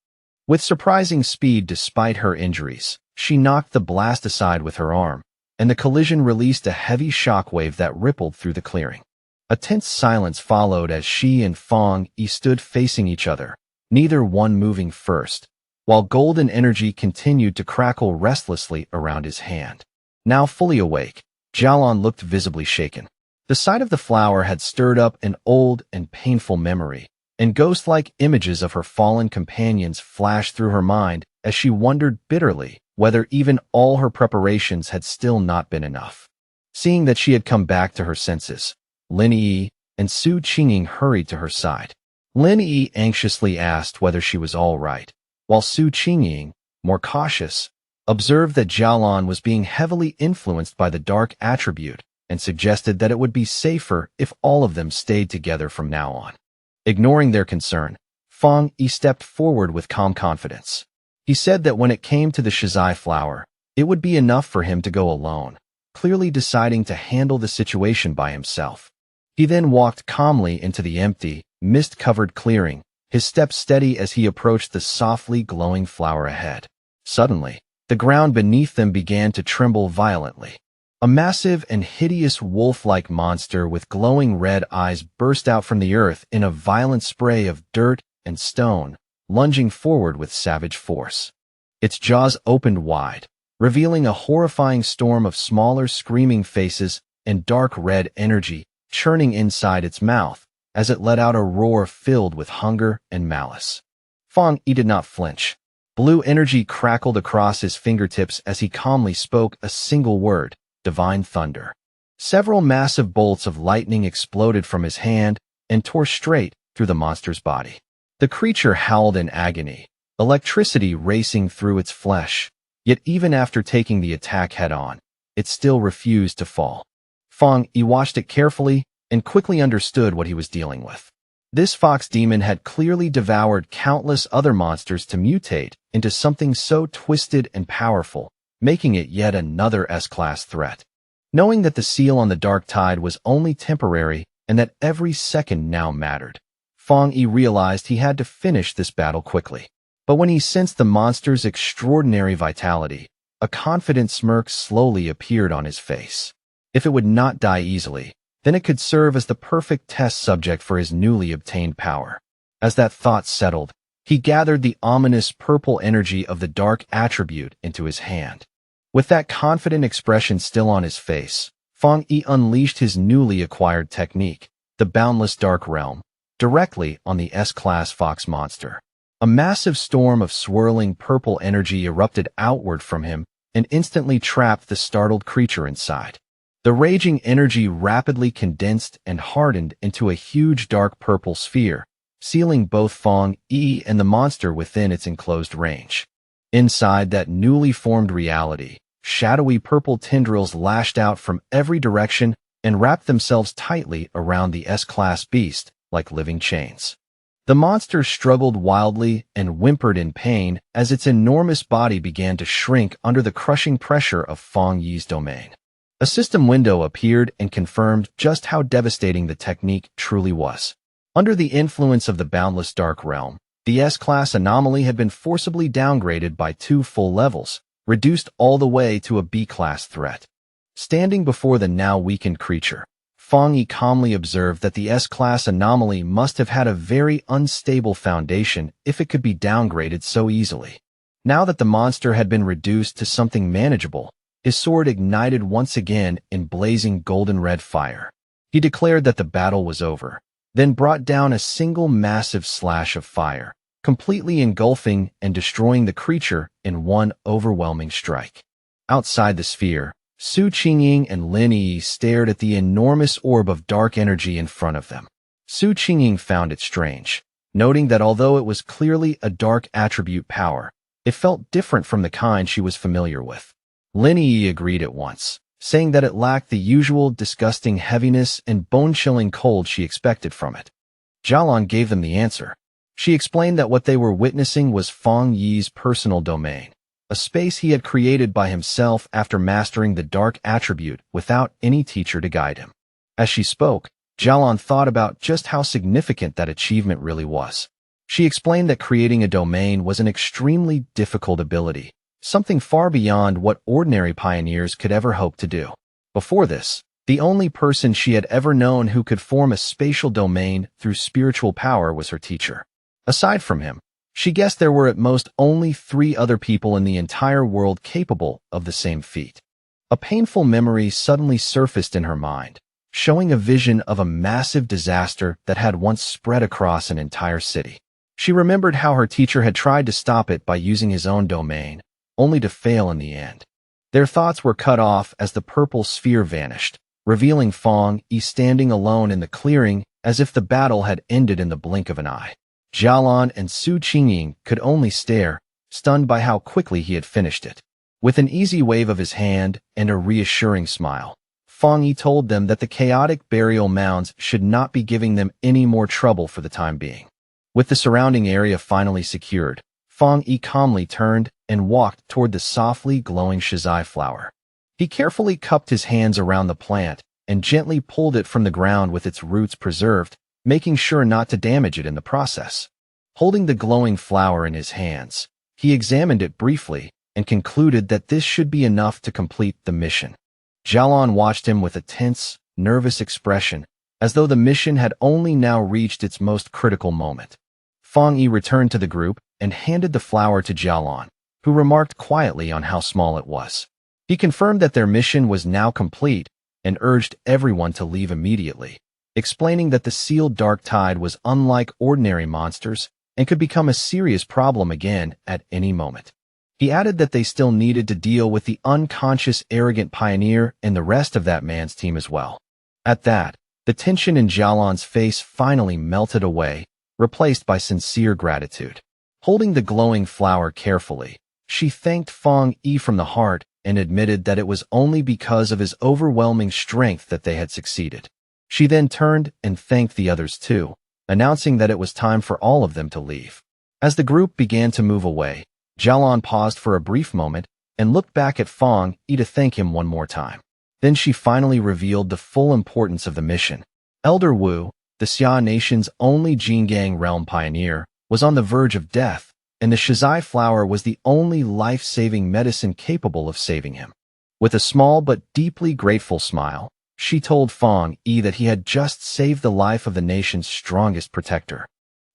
With surprising speed despite her injuries, she knocked the blast aside with her arm, and the collision released a heavy shockwave that rippled through the clearing. A tense silence followed as she and Fang Yi stood facing each other, neither one moving first, while golden energy continued to crackle restlessly around his hand. Now fully awake, Jialon looked visibly shaken. The sight of the flower had stirred up an old and painful memory, and ghost-like images of her fallen companions flashed through her mind as she wondered bitterly whether even all her preparations had still not been enough. Seeing that she had come back to her senses, Lin Yi and Su Qingying hurried to her side. Lin Yi anxiously asked whether she was all right, while Su Qingying, more cautious, observed that Jialon was being heavily influenced by the dark attribute and suggested that it would be safer if all of them stayed together from now on. Ignoring their concern, Fang Yi stepped forward with calm confidence. He said that when it came to the shizai flower, it would be enough for him to go alone, clearly deciding to handle the situation by himself. He then walked calmly into the empty, mist-covered clearing, his steps steady as he approached the softly glowing flower ahead. Suddenly, the ground beneath them began to tremble violently. A massive and hideous wolf-like monster with glowing red eyes burst out from the earth in a violent spray of dirt and stone, lunging forward with savage force. Its jaws opened wide, revealing a horrifying storm of smaller screaming faces and dark red energy churning inside its mouth as it let out a roar filled with hunger and malice. Fang Yi did not flinch. Blue energy crackled across his fingertips as he calmly spoke a single word: divine thunder. Several massive bolts of lightning exploded from his hand and tore straight through the monster's body. The creature howled in agony, electricity racing through its flesh, yet even after taking the attack head-on, it still refused to fall. Fang Yi watched it carefully and quickly understood what he was dealing with. This fox demon had clearly devoured countless other monsters to mutate into something so twisted and powerful, making it yet another S-class threat. Knowing that the seal on the dark tide was only temporary and that every second now mattered, Fang Yi realized he had to finish this battle quickly. But when he sensed the monster's extraordinary vitality, a confident smirk slowly appeared on his face. If it would not die easily, then it could serve as the perfect test subject for his newly obtained power. As that thought settled, he gathered the ominous purple energy of the dark attribute into his hand. With that confident expression still on his face, Fang Yi unleashed his newly acquired technique, the Boundless Dark Realm, directly on the S-Class Fox monster. A massive storm of swirling purple energy erupted outward from him and instantly trapped the startled creature inside. The raging energy rapidly condensed and hardened into a huge dark purple sphere, sealing both Fang Yi and the monster within its enclosed range. Inside that newly formed reality, shadowy purple tendrils lashed out from every direction and wrapped themselves tightly around the S-Class beast like living chains. The monster struggled wildly and whimpered in pain as its enormous body began to shrink under the crushing pressure of Fang Yi's domain. A system window appeared and confirmed just how devastating the technique truly was. Under the influence of the Boundless Dark Realm, the S-Class anomaly had been forcibly downgraded by 2 full levels, reduced all the way to a B-class threat. Standing before the now weakened creature, Fang Yi calmly observed that the S-Class anomaly must have had a very unstable foundation if it could be downgraded so easily. Now that the monster had been reduced to something manageable, his sword ignited once again in blazing golden-red fire. He declared that the battle was over, then brought down a single massive slash of fire, completely engulfing and destroying the creature in one overwhelming strike. Outside the sphere, Su Qingying and Lin Yi stared at the enormous orb of dark energy in front of them. Su Qingying found it strange, noting that although it was clearly a dark attribute power, it felt different from the kind she was familiar with. Lin Yi agreed at once, saying that it lacked the usual disgusting heaviness and bone-chilling cold she expected from it. Jialan gave them the answer. She explained that what they were witnessing was Fang Yi's personal domain, a space he had created by himself after mastering the dark attribute without any teacher to guide him. As she spoke, Jialan thought about just how significant that achievement really was. She explained that creating a domain was an extremely difficult ability, something far beyond what ordinary pioneers could ever hope to do. Before this, the only person she had ever known who could form a spatial domain through spiritual power was her teacher. Aside from him, she guessed there were at most only 3 other people in the entire world capable of the same feat. A painful memory suddenly surfaced in her mind, showing a vision of a massive disaster that had once spread across an entire city. She remembered how her teacher had tried to stop it by using his own domain, only to fail in the end. Their thoughts were cut off as the purple sphere vanished, revealing Fang Yi standing alone in the clearing as if the battle had ended in the blink of an eye. Jialan and Su Qingying could only stare, stunned by how quickly he had finished it. With an easy wave of his hand and a reassuring smile, Fang Yi told them that the chaotic burial mounds should not be giving them any more trouble for the time being. With the surrounding area finally secured, Fang Yi calmly turned and walked toward the softly glowing shizai flower. He carefully cupped his hands around the plant and gently pulled it from the ground with its roots preserved, making sure not to damage it in the process. Holding the glowing flower in his hands, he examined it briefly and concluded that this should be enough to complete the mission. Jialan watched him with a tense, nervous expression, as though the mission had only now reached its most critical moment. Fang Yi returned to the group and handed the flower to Jialan, who remarked quietly on how small it was. He confirmed that their mission was now complete and urged everyone to leave immediately, explaining that the sealed dark tide was unlike ordinary monsters and could become a serious problem again at any moment. He added that they still needed to deal with the unconscious arrogant pioneer and the rest of that man's team as well. At that, the tension in Jialan's face finally melted away, replaced by sincere gratitude. Holding the glowing flower carefully, she thanked Fang Yi from the heart and admitted that it was only because of his overwhelming strength that they had succeeded. She then turned and thanked the others too, announcing that it was time for all of them to leave. As the group began to move away, Jialan paused for a brief moment and looked back at Fang Yi to thank him one more time. Then she finally revealed the full importance of the mission. Elder Wu, the Xia Nation's only Jingang realm pioneer, was on the verge of death, and the shizai flower was the only life-saving medicine capable of saving him. With a small but deeply grateful smile, She told Fong Yi that he had just saved the life of the nation's strongest protector.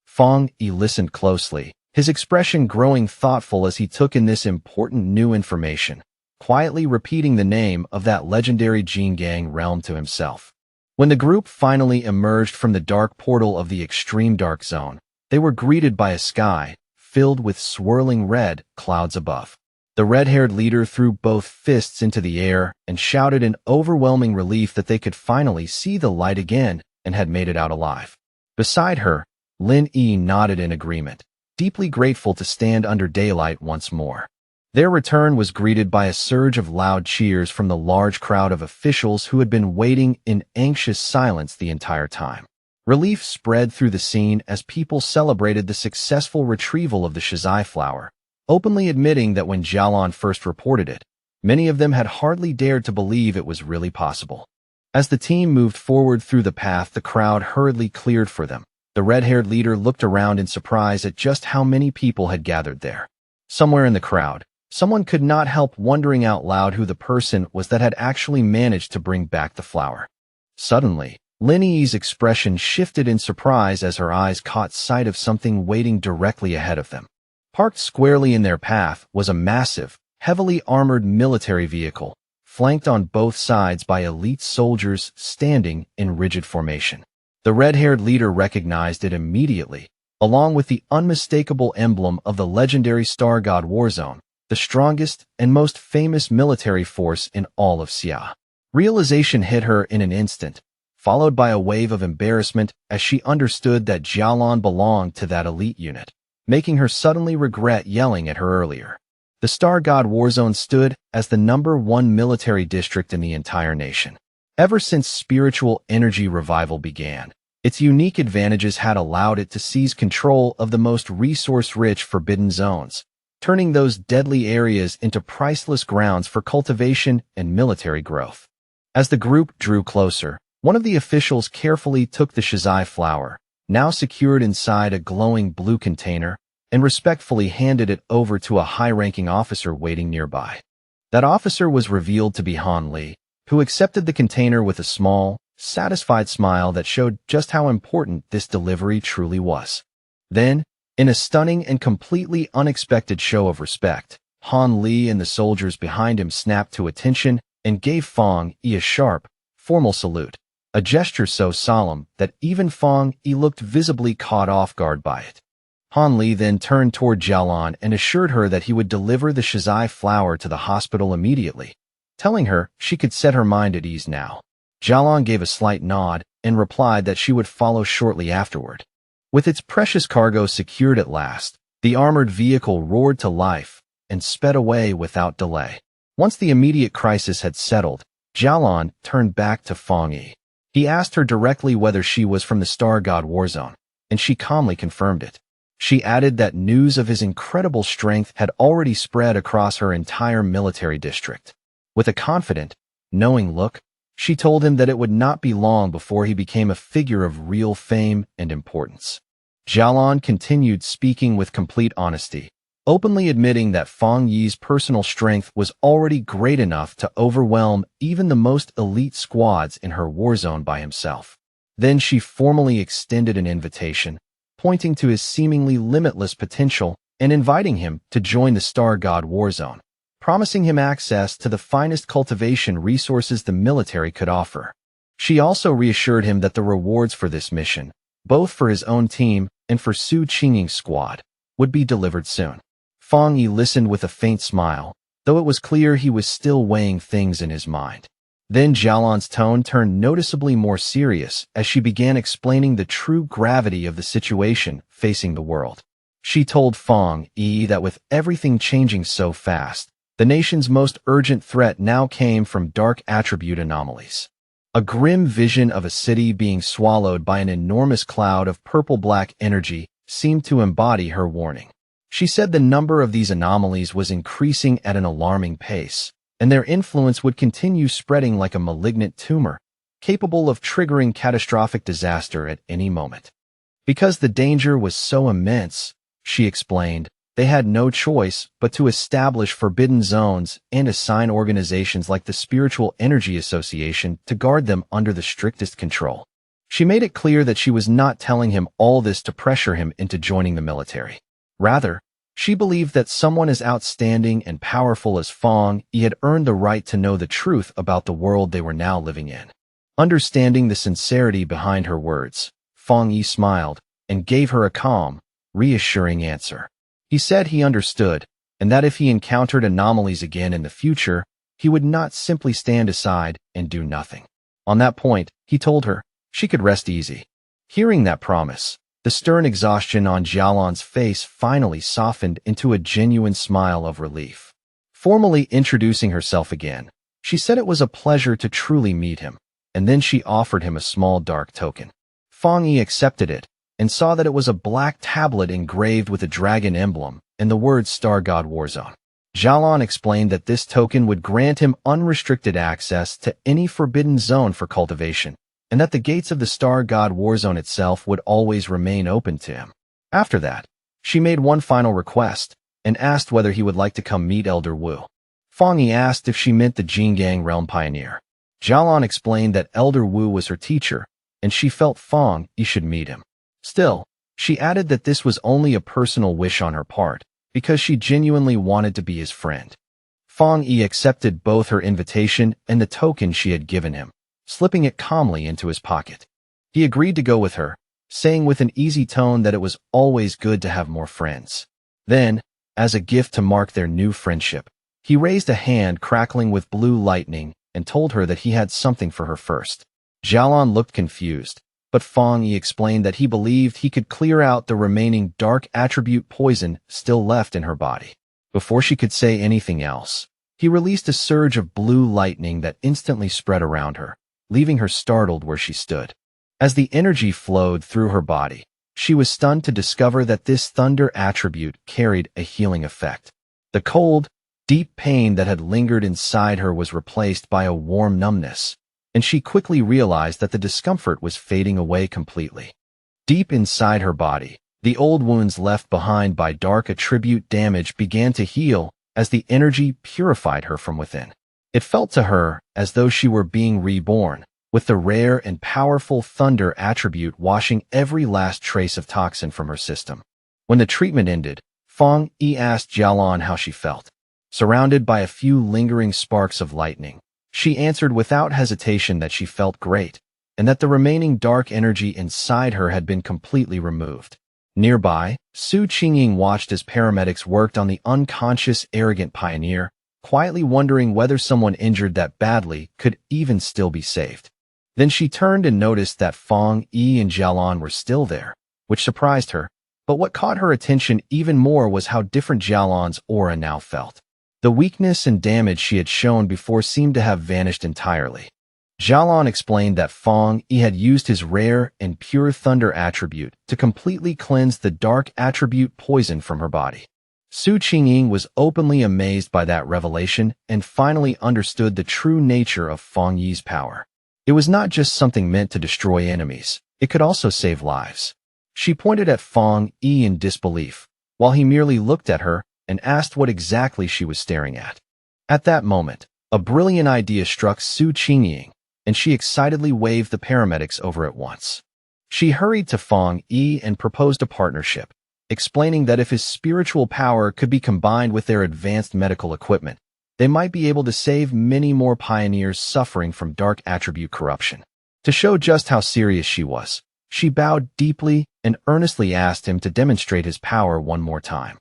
Fong Yi listened closely, his expression growing thoughtful as he took in this important new information, quietly repeating the name of that legendary Jin Gang realm to himself. When the group finally emerged from the dark portal of the extreme dark zone, they were greeted by a sky filled with swirling red clouds above. The red-haired leader threw both fists into the air and shouted in overwhelming relief that they could finally see the light again and had made it out alive. Beside her, Lin Yi nodded in agreement, deeply grateful to stand under daylight once more. Their return was greeted by a surge of loud cheers from the large crowd of officials who had been waiting in anxious silence the entire time. Relief spread through the scene as people celebrated the successful retrieval of the Shizai flower, openly admitting that when Jialan first reported it, many of them had hardly dared to believe it was really possible. As the team moved forward through the path the crowd hurriedly cleared for them, the red-haired leader looked around in surprise at just how many people had gathered there. Somewhere in the crowd, someone could not help wondering out loud who the person was that had actually managed to bring back the flower. Suddenly, Lin Yi's expression shifted in surprise as her eyes caught sight of something waiting directly ahead of them. Parked squarely in their path was a massive, heavily armored military vehicle, flanked on both sides by elite soldiers standing in rigid formation. The red-haired leader recognized it immediately, along with the unmistakable emblem of the legendary Star God Warzone, the strongest and most famous military force in all of Xia. Realization hit her in an instant, followed by a wave of embarrassment as she understood that Jialan belonged to that elite unit, making her suddenly regret yelling at her earlier. The Star God Warzone stood as the #1 military district in the entire nation. Ever since spiritual energy revival began, its unique advantages had allowed it to seize control of the most resource-rich forbidden zones, turning those deadly areas into priceless grounds for cultivation and military growth. As the group drew closer, one of the officials carefully took the Shizai flower, now secured inside a glowing blue container, and respectfully handed it over to a high-ranking officer waiting nearby. That officer was revealed to be Han Li, who accepted the container with a small, satisfied smile that showed just how important this delivery truly was. Then, in a stunning and completely unexpected show of respect, Han Li and the soldiers behind him snapped to attention and gave Fong Yi a sharp, formal salute, a gesture so solemn that even Fong Yi looked visibly caught off guard by it. Han Li then turned toward Jialan and assured her that he would deliver the Shizai flower to the hospital immediately, telling her she could set her mind at ease now. Jialan gave a slight nod and replied that she would follow shortly afterward. With its precious cargo secured at last, the armored vehicle roared to life and sped away without delay. Once the immediate crisis had settled, Jialan turned back to Fong Yi. He asked her directly whether she was from the Star God Warzone, and she calmly confirmed it. She added that news of his incredible strength had already spread across her entire military district. With a confident, knowing look, she told him that it would not be long before he became a figure of real fame and importance. Jialan continued speaking with complete honesty, openly admitting that Fong Yi's personal strength was already great enough to overwhelm even the most elite squads in her war zone by himself. Then she formally extended an invitation, pointing to his seemingly limitless potential and inviting him to join the Star God Warzone, promising him access to the finest cultivation resources the military could offer. She also reassured him that the rewards for this mission, both for his own team and for Su Qingying's squad, would be delivered soon. Fong Yi listened with a faint smile, though it was clear he was still weighing things in his mind. Then Jialan's tone turned noticeably more serious as she began explaining the true gravity of the situation facing the world. She told Fong Yi that with everything changing so fast, the nation's most urgent threat now came from dark attribute anomalies. A grim vision of a city being swallowed by an enormous cloud of purple-black energy seemed to embody her warning. She said the number of these anomalies was increasing at an alarming pace, and their influence would continue spreading like a malignant tumor, capable of triggering catastrophic disaster at any moment. Because the danger was so immense, she explained, they had no choice but to establish forbidden zones and assign organizations like the Spiritual Energy Association to guard them under the strictest control. She made it clear that she was not telling him all this to pressure him into joining the military. Rather, she believed that someone as outstanding and powerful as Fong Yi had earned the right to know the truth about the world they were now living in. Understanding the sincerity behind her words, Fong Yi smiled and gave her a calm, reassuring answer. He said he understood, and that if he encountered anomalies again in the future, he would not simply stand aside and do nothing. On that point, he told her, she could rest easy. Hearing that promise, the stern exhaustion on Xiaolon's face finally softened into a genuine smile of relief. Formally introducing herself again, she said it was a pleasure to truly meet him, and then she offered him a small dark token. Fong Yi accepted it, and saw that it was a black tablet engraved with a dragon emblem and the words Star God Warzone. Xiaolon explained that this token would grant him unrestricted access to any forbidden zone for cultivation, and that the gates of the Star God Warzone itself would always remain open to him. After that, she made one final request, and asked whether he would like to come meet Elder Wu. Fong Yi asked if she meant the Jingang Realm Pioneer. Xiaolon explained that Elder Wu was her teacher, and she felt Fong Yi should meet him. Still, she added that this was only a personal wish on her part, because she genuinely wanted to be his friend. Fong Yi accepted both her invitation and the token she had given him, slipping it calmly into his pocket. He agreed to go with her, saying with an easy tone that it was always good to have more friends. Then, as a gift to mark their new friendship, he raised a hand crackling with blue lightning and told her that he had something for her first. Xiaolon looked confused, but Fong Yi explained that he believed he could clear out the remaining dark attribute poison still left in her body. Before she could say anything else, he released a surge of blue lightning that instantly spread around her, leaving her startled where she stood. As the energy flowed through her body, she was stunned to discover that this thunder attribute carried a healing effect. The cold, deep pain that had lingered inside her was replaced by a warm numbness, and she quickly realized that the discomfort was fading away completely. Deep inside her body, the old wounds left behind by dark attribute damage began to heal as the energy purified her from within. It felt to her as though she were being reborn, with the rare and powerful thunder attribute washing every last trace of toxin from her system. When the treatment ended, Fong Yi asked Xiaolon how she felt. Surrounded by a few lingering sparks of lightning, she answered without hesitation that she felt great, and that the remaining dark energy inside her had been completely removed. Nearby, Su Qingying watched as paramedics worked on the unconscious, arrogant pioneer, quietly wondering whether someone injured that badly could even still be saved. Then she turned and noticed that Fong Yi and Xiaolon were still there, which surprised her, but what caught her attention even more was how different Xiaolon's aura now felt. The weakness and damage she had shown before seemed to have vanished entirely. Xiaolon explained that Fong Yi had used his rare and pure thunder attribute to completely cleanse the dark attribute poison from her body. Su Qingying was openly amazed by that revelation and finally understood the true nature of Fong Yi's power. It was not just something meant to destroy enemies, it could also save lives. She pointed at Fong Yi in disbelief, while he merely looked at her and asked what exactly she was staring at. At that moment, a brilliant idea struck Su Qingying, and she excitedly waved the paramedics over at once. She hurried to Fong Yi and proposed a partnership, explaining that if his spiritual power could be combined with their advanced medical equipment, they might be able to save many more pioneers suffering from dark attribute corruption. To show just how serious she was, she bowed deeply and earnestly asked him to demonstrate his power one more time.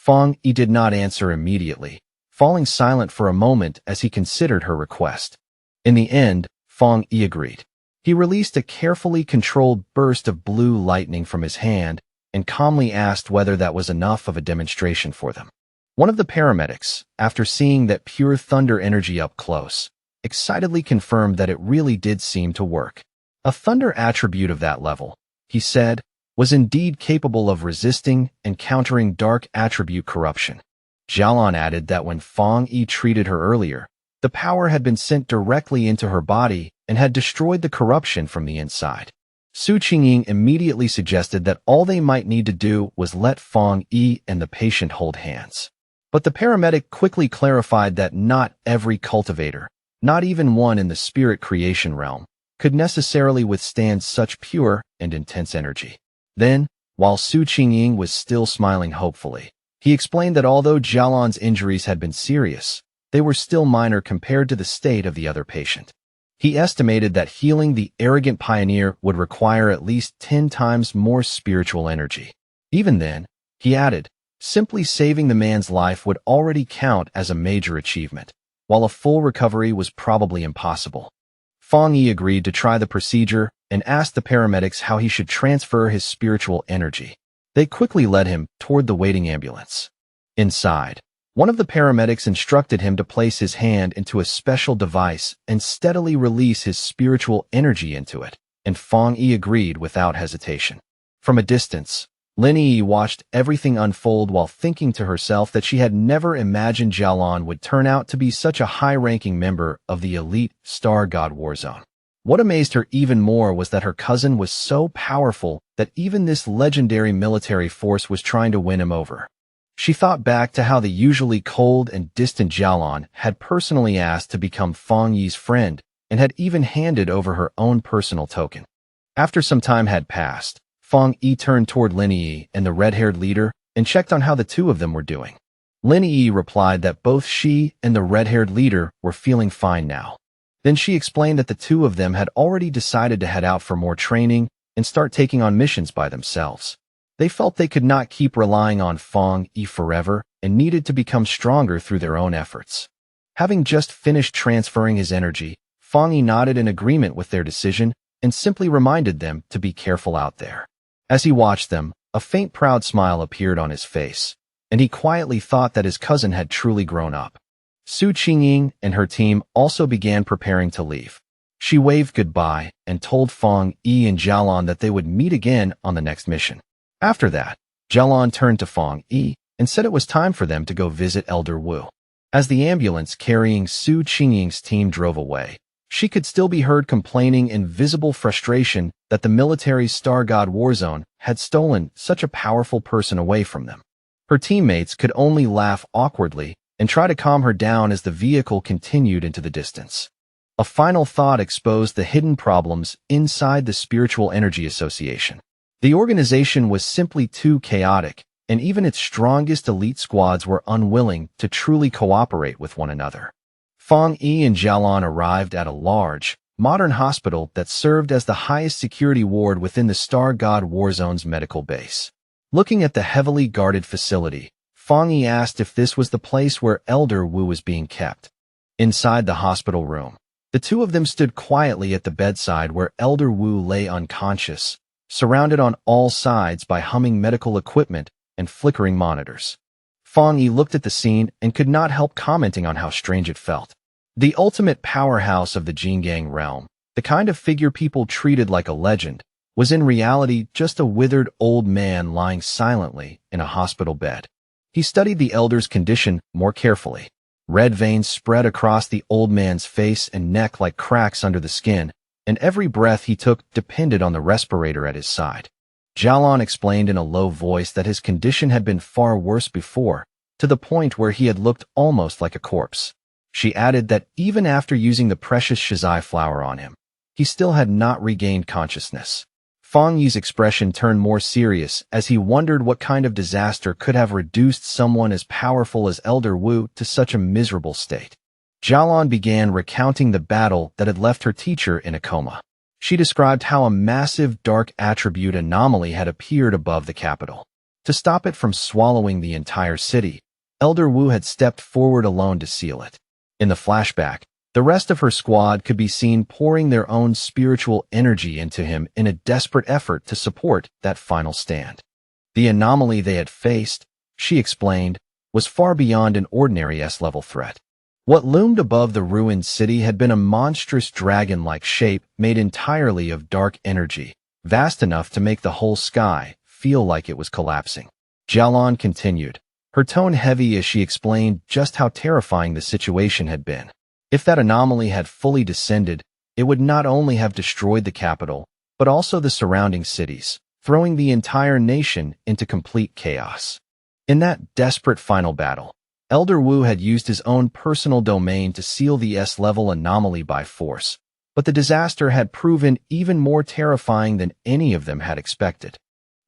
Fong Yi did not answer immediately, falling silent for a moment as he considered her request. In the end, Fong Yi agreed. He released a carefully controlled burst of blue lightning from his hand and calmly asked whether that was enough of a demonstration for them. One of the paramedics, after seeing that pure thunder energy up close, excitedly confirmed that it really did seem to work. A thunder attribute of that level, he said, was indeed capable of resisting and countering dark attribute corruption. Xiaolon added that when Fong Yi treated her earlier, the power had been sent directly into her body and had destroyed the corruption from the inside. Su Qingying immediately suggested that all they might need to do was let Fang Yi and the patient hold hands. But the paramedic quickly clarified that not every cultivator, not even one in the spirit creation realm, could necessarily withstand such pure and intense energy. Then, while Su Qingying was still smiling hopefully, he explained that although Jialan's injuries had been serious, they were still minor compared to the state of the other patient. He estimated that healing the arrogant pioneer would require at least 10 times more spiritual energy. Even then, he added, simply saving the man's life would already count as a major achievement, while a full recovery was probably impossible. Fang Yi agreed to try the procedure and asked the paramedics how he should transfer his spiritual energy. They quickly led him toward the waiting ambulance. Inside, one of the paramedics instructed him to place his hand into a special device and steadily release his spiritual energy into it, and Fang Yi agreed without hesitation. From a distance, Lin Yi watched everything unfold while thinking to herself that she had never imagined Jialan would turn out to be such a high-ranking member of the elite Star God Warzone. What amazed her even more was that her cousin was so powerful that even this legendary military force was trying to win him over. She thought back to how the usually cold and distant Jialan had personally asked to become Fang Yi's friend and had even handed over her own personal token. After some time had passed, Fang Yi turned toward Lin Yi and the red-haired leader and checked on how the two of them were doing. Lin Yi replied that both she and the red-haired leader were feeling fine now. Then she explained that the two of them had already decided to head out for more training and start taking on missions by themselves. They felt they could not keep relying on Fang Yi forever and needed to become stronger through their own efforts. Having just finished transferring his energy, Fang Yi nodded in agreement with their decision and simply reminded them to be careful out there. As he watched them, a faint proud smile appeared on his face, and he quietly thought that his cousin had truly grown up. Su Qingying and her team also began preparing to leave. She waved goodbye and told Fang Yi and Jialan that they would meet again on the next mission. After that, Jialan turned to Fang Yi and said it was time for them to go visit Elder Wu. As the ambulance carrying Su Qingying's team drove away, she could still be heard complaining in visible frustration that the military's Star God Warzone had stolen such a powerful person away from them. Her teammates could only laugh awkwardly and try to calm her down as the vehicle continued into the distance. A final thought exposed the hidden problems inside the Spiritual Energy Association. The organization was simply too chaotic, and even its strongest elite squads were unwilling to truly cooperate with one another. Fang Yi and Jialan arrived at a large, modern hospital that served as the highest security ward within the Star God Warzone's medical base. Looking at the heavily guarded facility, Fang Yi asked if this was the place where Elder Wu was being kept. Inside the hospital room, the two of them stood quietly at the bedside where Elder Wu lay unconscious, surrounded on all sides by humming medical equipment and flickering monitors. Fang Yi looked at the scene and could not help commenting on how strange it felt. The ultimate powerhouse of the Jingang realm, the kind of figure people treated like a legend, was in reality just a withered old man lying silently in a hospital bed. He studied the elder's condition more carefully. Red veins spread across the old man's face and neck like cracks under the skin, and every breath he took depended on the respirator at his side. Jialan explained in a low voice that his condition had been far worse before, to the point where he had looked almost like a corpse. She added that even after using the precious shizai flower on him, he still had not regained consciousness. Fang Yi's expression turned more serious as he wondered what kind of disaster could have reduced someone as powerful as Elder Wu to such a miserable state. Jialan began recounting the battle that had left her teacher in a coma. She described how a massive dark attribute anomaly had appeared above the capital. To stop it from swallowing the entire city, Elder Wu had stepped forward alone to seal it. In the flashback, the rest of her squad could be seen pouring their own spiritual energy into him in a desperate effort to support that final stand. The anomaly they had faced, she explained, was far beyond an ordinary S-level threat. What loomed above the ruined city had been a monstrous dragon-like shape made entirely of dark energy, vast enough to make the whole sky feel like it was collapsing. Jialan continued, her tone heavy as she explained just how terrifying the situation had been. If that anomaly had fully descended, it would not only have destroyed the capital, but also the surrounding cities, throwing the entire nation into complete chaos. In that desperate final battle, Elder Wu had used his own personal domain to seal the S-level anomaly by force, but the disaster had proven even more terrifying than any of them had expected.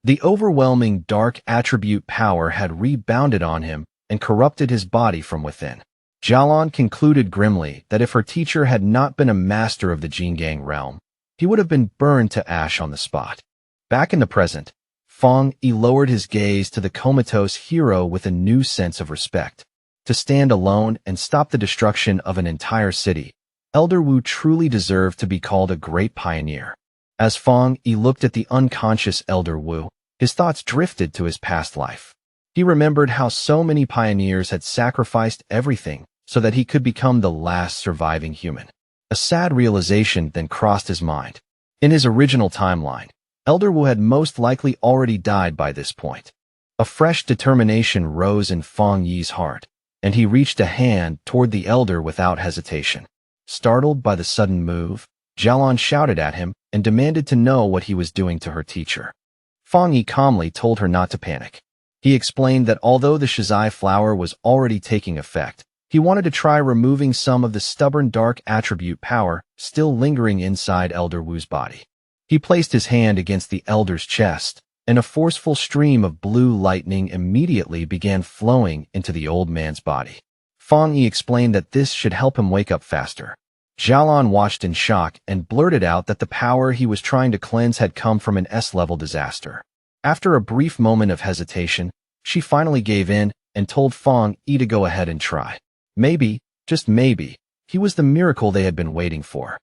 The overwhelming dark attribute power had rebounded on him and corrupted his body from within. Jialan concluded grimly that if her teacher had not been a master of the Jingang realm, he would have been burned to ash on the spot. Back in the present, Feng Yi lowered his gaze to the comatose hero with a new sense of respect. To stand alone and stop the destruction of an entire city, Elder Wu truly deserved to be called a great pioneer. As Feng Yi looked at the unconscious Elder Wu, his thoughts drifted to his past life. He remembered how so many pioneers had sacrificed everything so that he could become the last surviving human. A sad realization then crossed his mind. In his original timeline, Elder Wu had most likely already died by this point. A fresh determination rose in Feng Yi's heart, and he reached a hand toward the elder without hesitation. Startled by the sudden move, Jialan shouted at him and demanded to know what he was doing to her teacher. Feng Yi calmly told her not to panic. He explained that although the Shizai flower was already taking effect, he wanted to try removing some of the stubborn dark attribute power still lingering inside Elder Wu's body. He placed his hand against the elder's chest, and a forceful stream of blue lightning immediately began flowing into the old man's body. Feng Yi explained that this should help him wake up faster. Jialan watched in shock and blurted out that the power he was trying to cleanse had come from an S-level disaster. After a brief moment of hesitation, she finally gave in and told Feng Yi to go ahead and try. Maybe, just maybe, he was the miracle they had been waiting for.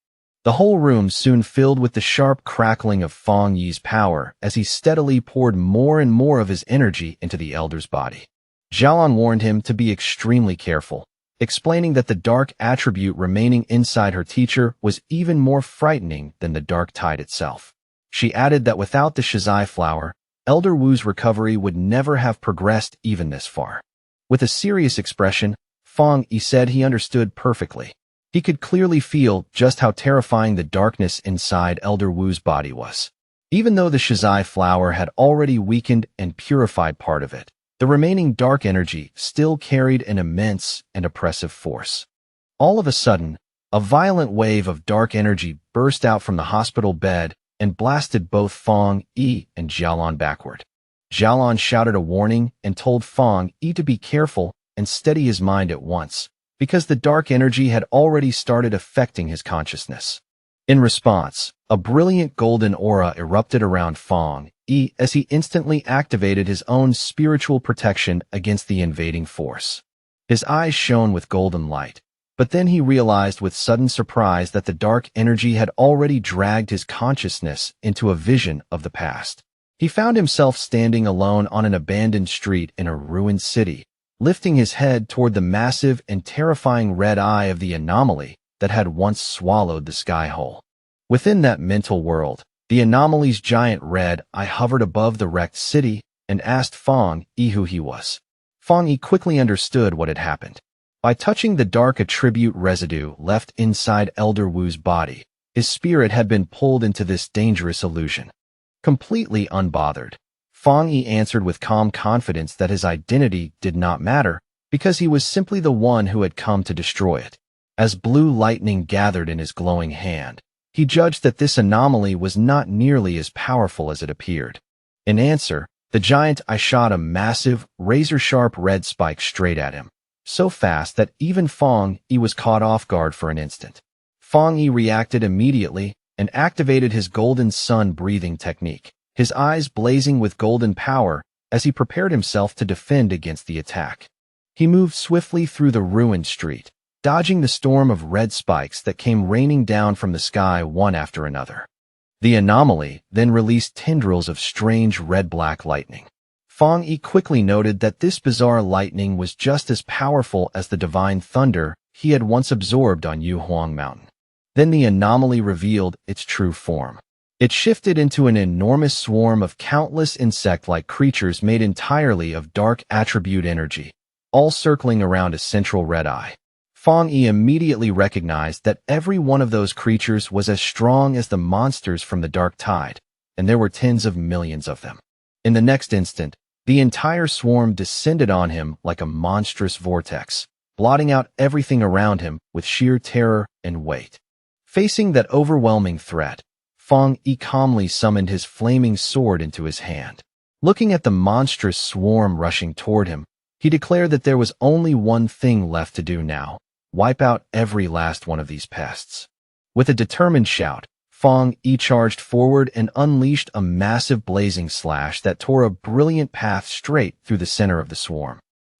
The whole room soon filled with the sharp crackling of Feng Yi's power as he steadily poured more and more of his energy into the elder's body. Jialan warned him to be extremely careful, explaining that the dark attribute remaining inside her teacher was even more frightening than the dark tide itself. She added that without the Shizai flower, Elder Wu's recovery would never have progressed even this far. With a serious expression, Feng Yi said he understood perfectly. He could clearly feel just how terrifying the darkness inside Elder Wu's body was. Even though the Shizai flower had already weakened and purified part of it, the remaining dark energy still carried an immense and oppressive force. All of a sudden, a violent wave of dark energy burst out from the hospital bed and blasted both Feng Yi and Jialan backward. Jialan shouted a warning and told Feng Yi to be careful and steady his mind at once, because the dark energy had already started affecting his consciousness. In response, a brilliant golden aura erupted around Feng Yi as he instantly activated his own spiritual protection against the invading force. His eyes shone with golden light, but then he realized with sudden surprise that the dark energy had already dragged his consciousness into a vision of the past. He found himself standing alone on an abandoned street in a ruined city, lifting his head toward the massive and terrifying red eye of the anomaly that had once swallowed the sky whole. Within that mental world, the anomaly's giant red eye hovered above the wrecked city and asked Feng Yi who he was. Feng Yi quickly understood what had happened. By touching the dark attribute residue left inside Elder Wu's body, his spirit had been pulled into this dangerous illusion. Completely unbothered, Feng Yi answered with calm confidence that his identity did not matter because he was simply the one who had come to destroy it. As blue lightning gathered in his glowing hand, he judged that this anomaly was not nearly as powerful as it appeared. In answer, the giant eye shot a massive, razor-sharp red spike straight at him, so fast that even Feng Yi was caught off guard for an instant. Feng Yi reacted immediately and activated his golden sun breathing technique, his eyes blazing with golden power as he prepared himself to defend against the attack. He moved swiftly through the ruined street, dodging the storm of red spikes that came raining down from the sky one after another. The anomaly then released tendrils of strange red-black lightning. Feng Yi quickly noted that this bizarre lightning was just as powerful as the divine thunder he had once absorbed on Yuhuang Mountain. Then the anomaly revealed its true form. It shifted into an enormous swarm of countless insect-like creatures made entirely of dark attribute energy, all circling around a central red eye. Fong Yi immediately recognized that every one of those creatures was as strong as the monsters from the Dark Tide, and there were tens of millions of them. In the next instant, the entire swarm descended on him like a monstrous vortex, blotting out everything around him with sheer terror and weight. Facing that overwhelming threat, Fong Yi calmly summoned his flaming sword into his hand. Looking at the monstrous swarm rushing toward him, he declared that there was only one thing left to do now: wipe out every last one of these pests. With a determined shout, Fong Yi charged forward and unleashed a massive blazing slash that tore a brilliant path straight through the center of the swarm.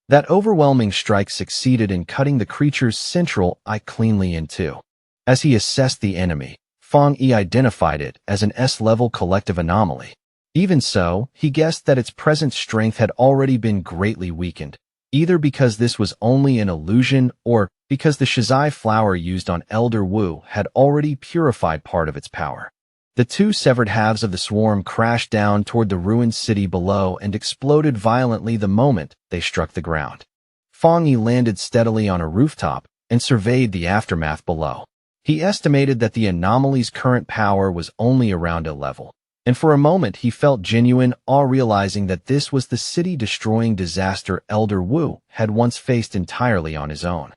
That overwhelming strike succeeded in cutting the creature's central eye cleanly in two. As he assessed the enemy, Fong Yi identified it as an S-level collective anomaly. Even so, he guessed that its present strength had already been greatly weakened, either because this was only an illusion or because the Shizai flower used on Elder Wu had already purified part of its power. The two severed halves of the swarm crashed down toward the ruined city below and exploded violently the moment they struck the ground. Fong Yi landed steadily on a rooftop and surveyed the aftermath below. He estimated that the anomaly's current power was only around a level, and for a moment he felt genuine awe realizing that this was the city-destroying disaster Elder Wu had once faced entirely on his own.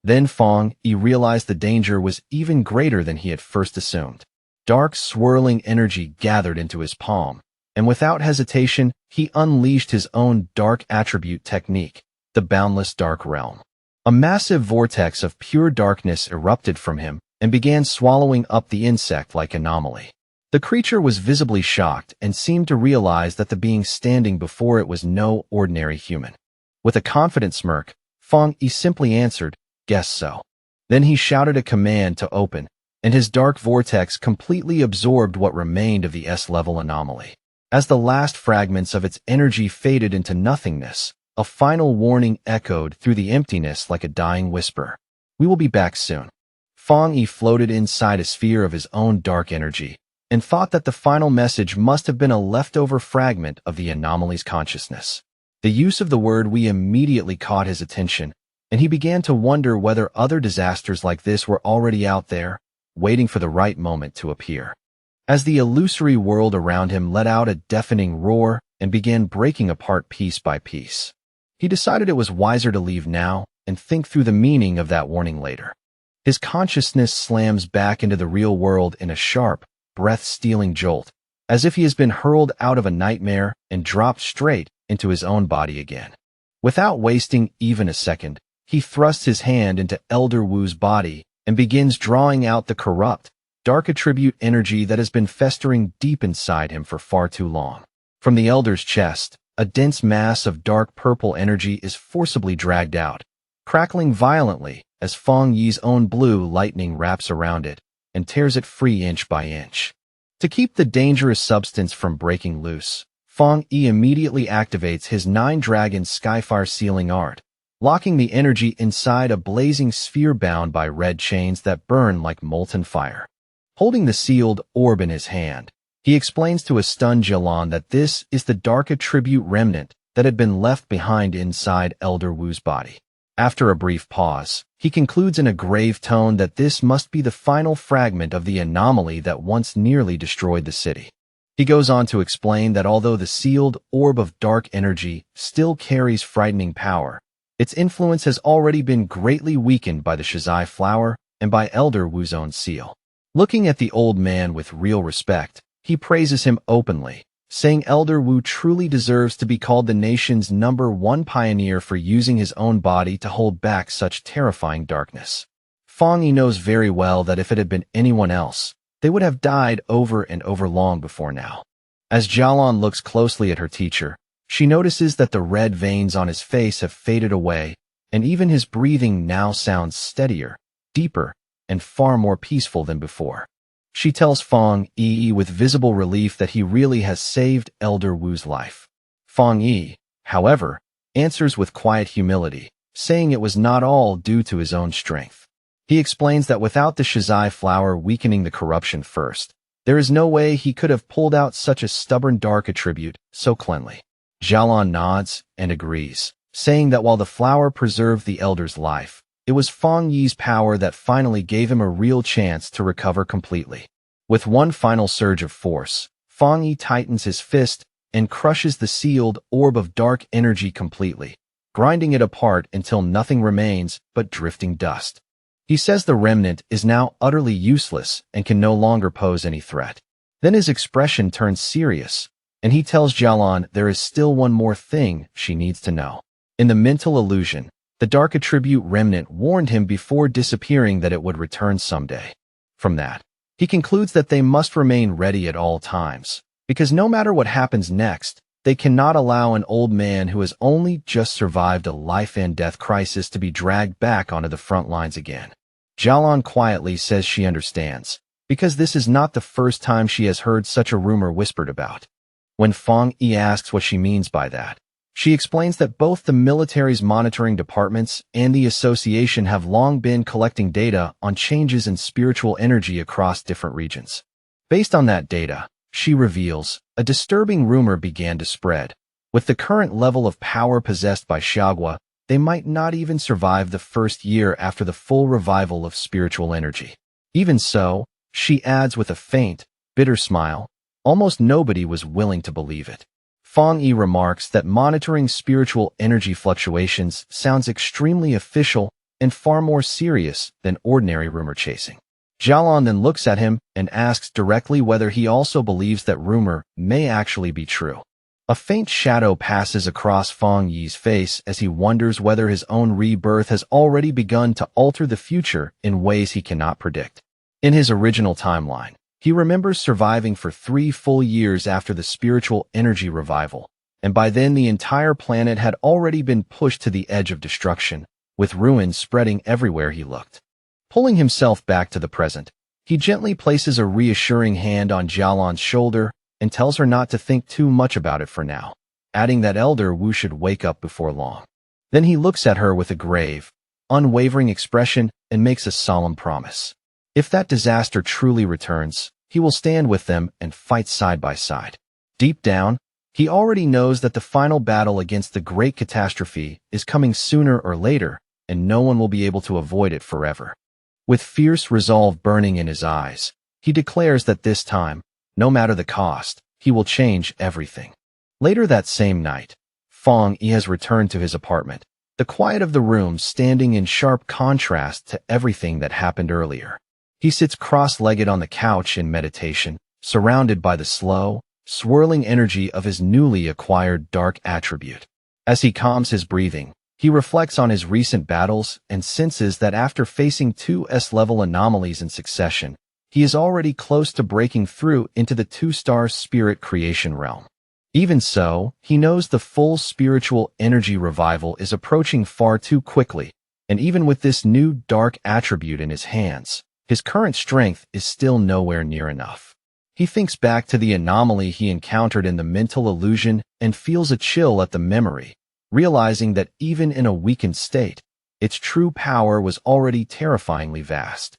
Then Fong Yi realized the danger was even greater than he had first assumed. Dark, swirling energy gathered into his palm, and without hesitation, he unleashed his own dark attribute technique, the Boundless Dark Realm. A massive vortex of pure darkness erupted from him and began swallowing up the insect-like anomaly. The creature was visibly shocked and seemed to realize that the being standing before it was no ordinary human. With a confident smirk, Fong Yi simply answered, "Guess so." Then he shouted a command to open, and his dark vortex completely absorbed what remained of the S-level anomaly. As the last fragments of its energy faded into nothingness, a final warning echoed through the emptiness like a dying whisper. "We will be back soon." Fong Yi floated inside a sphere of his own dark energy, and thought that the final message must have been a leftover fragment of the anomaly's consciousness. The use of the word "we" immediately caught his attention, and he began to wonder whether other disasters like this were already out there, waiting for the right moment to appear. As the illusory world around him let out a deafening roar and began breaking apart piece by piece, he decided it was wiser to leave now and think through the meaning of that warning later. His consciousness slams back into the real world in a sharp, breath-stealing jolt, as if he has been hurled out of a nightmare and dropped straight into his own body again. Without wasting even a second, he thrusts his hand into Elder Wu's body and begins drawing out the corrupt, dark attribute energy that has been festering deep inside him for far too long. From the Elder's chest, a dense mass of dark purple energy is forcibly dragged out, crackling violently as Fong Yi's own blue lightning wraps around it and tears it free inch by inch. To keep the dangerous substance from breaking loose, Fong Yi immediately activates his 9-dragon Skyfire sealing art, locking the energy inside a blazing sphere bound by red chains that burn like molten fire. Holding the sealed orb in his hand, he explains to a stunned Jilan that this is the dark attribute remnant that had been left behind inside Elder Wu's body. After a brief pause, he concludes in a grave tone that this must be the final fragment of the anomaly that once nearly destroyed the city. He goes on to explain that although the sealed orb of dark energy still carries frightening power, its influence has already been greatly weakened by the Shizai flower and by Elder Wu's own seal. Looking at the old man with real respect, he praises him openly, saying Elder Wu truly deserves to be called the nation's #1 pioneer for using his own body to hold back such terrifying darkness. Fong Yi knows very well that if it had been anyone else, they would have died over and over long before now. As Jialan looks closely at her teacher, she notices that the red veins on his face have faded away, and even his breathing now sounds steadier, deeper, and far more peaceful than before. She tells Fong Yi with visible relief that he really has saved Elder Wu's life. Fong Yi, however, answers with quiet humility, saying it was not all due to his own strength. He explains that without the Shizai flower weakening the corruption first, there is no way he could have pulled out such a stubborn dark attribute so cleanly. Jialan nods and agrees, saying that while the flower preserved the elder's life, It was Fang Yi's power that finally gave him a real chance to recover completely. With one final surge of force, Fang Yi tightens his fist and crushes the sealed orb of dark energy completely, grinding it apart until nothing remains but drifting dust. He says the remnant is now utterly useless and can no longer pose any threat. Then his expression turns serious, and he tells Jialan there is still one more thing she needs to know. In the mental illusion, the dark attribute remnant warned him before disappearing that it would return someday. From that, he concludes that they must remain ready at all times, because no matter what happens next, they cannot allow an old man who has only just survived a life-and-death crisis to be dragged back onto the front lines again. Jialan quietly says she understands, because this is not the first time she has heard such a rumor whispered about. When Fang Yi asks what she means by that, she explains that both the military's monitoring departments and the association have long been collecting data on changes in spiritual energy across different regions. Based on that data, she reveals, a disturbing rumor began to spread. With the current level of power possessed by Xiagua, they might not even survive the first year after the full revival of spiritual energy. Even so, she adds with a faint, bitter smile, almost nobody was willing to believe it. Fang Yi remarks that monitoring spiritual energy fluctuations sounds extremely official and far more serious than ordinary rumor chasing. Jialan then looks at him and asks directly whether he also believes that rumor may actually be true. A faint shadow passes across Fang Yi's face as he wonders whether his own rebirth has already begun to alter the future in ways he cannot predict. In his original timeline, he remembers surviving for 3 full years after the spiritual energy revival, and by then the entire planet had already been pushed to the edge of destruction, with ruins spreading everywhere he looked. Pulling himself back to the present, he gently places a reassuring hand on Jialan's shoulder and tells her not to think too much about it for now, adding that Elder Wu should wake up before long. Then he looks at her with a grave, unwavering expression and makes a solemn promise. If that disaster truly returns, he will stand with them and fight side by side. Deep down, he already knows that the final battle against the great catastrophe is coming sooner or later, and no one will be able to avoid it forever. With fierce resolve burning in his eyes, he declares that this time, no matter the cost, he will change everything. Later that same night, Fang Yi has returned to his apartment, the quiet of the room standing in sharp contrast to everything that happened earlier. He sits cross-legged on the couch in meditation, surrounded by the slow, swirling energy of his newly acquired dark attribute. As he calms his breathing, he reflects on his recent battles and senses that after facing 2 S-level anomalies in succession, he is already close to breaking through into the 2-star spirit creation realm. Even so, he knows the full spiritual energy revival is approaching far too quickly, and even with this new dark attribute in his hands, his current strength is still nowhere near enough. He thinks back to the anomaly he encountered in the mental illusion and feels a chill at the memory, realizing that even in a weakened state, its true power was already terrifyingly vast.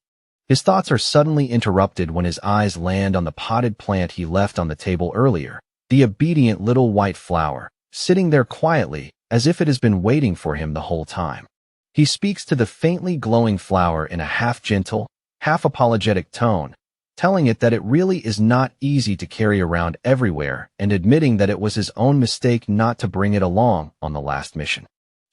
His thoughts are suddenly interrupted when his eyes land on the potted plant he left on the table earlier, the obedient little white flower, sitting there quietly as if it has been waiting for him the whole time. He speaks to the faintly glowing flower in a half-gentle, half-apologetic tone, telling it that it really is not easy to carry around everywhere and admitting that it was his own mistake not to bring it along on the last mission.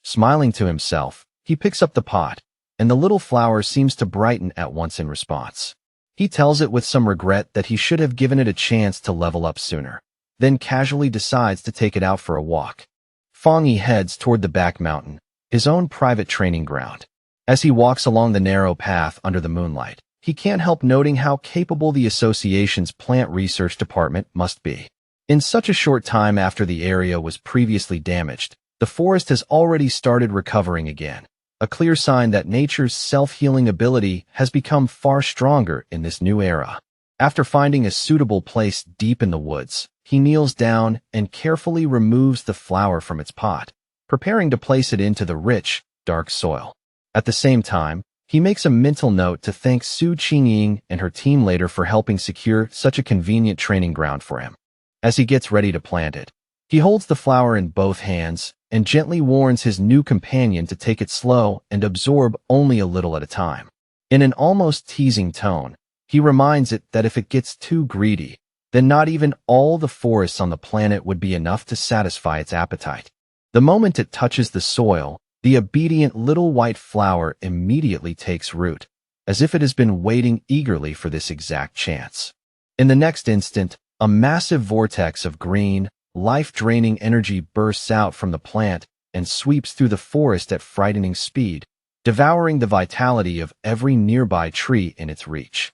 Smiling to himself, he picks up the pot, and the little flower seems to brighten at once in response. He tells it with some regret that he should have given it a chance to level up sooner, then casually decides to take it out for a walk. Fang Yi heads toward the back mountain, his own private training ground. As he walks along the narrow path under the moonlight, he can't help noting how capable the association's plant research department must be. In such a short time after the area was previously damaged, the forest has already started recovering again, a clear sign that nature's self-healing ability has become far stronger in this new era. After finding a suitable place deep in the woods, he kneels down and carefully removes the flower from its pot, preparing to place it into the rich, dark soil. At the same time, he makes a mental note to thank Su Qingying and her team later for helping secure such a convenient training ground for him. As he gets ready to plant it, He holds the flower in both hands and gently warns his new companion to take it slow and absorb only a little at a time. In an almost teasing tone, he reminds it that if it gets too greedy, then not even all the forests on the planet would be enough to satisfy its appetite. The moment it touches the soil, the obedient little white flower immediately takes root, as if it has been waiting eagerly for this exact chance. In the next instant, a massive vortex of green, life-draining energy bursts out from the plant and sweeps through the forest at frightening speed, devouring the vitality of every nearby tree in its reach.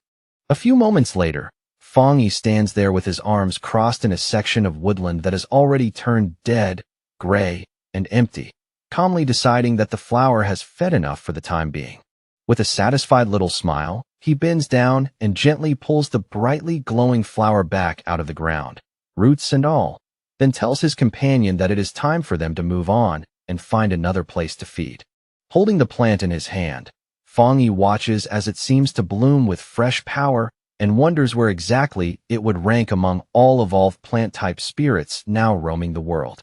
A few moments later, Fong Yi stands there with his arms crossed in a section of woodland that has already turned dead, gray, and empty, calmly deciding that the flower has fed enough for the time being. With a satisfied little smile, he bends down and gently pulls the brightly glowing flower back out of the ground, roots and all, then tells his companion that it is time for them to move on and find another place to feed. Holding the plant in his hand, Fong Yi watches as it seems to bloom with fresh power and wonders where exactly it would rank among all evolved plant-type spirits now roaming the world.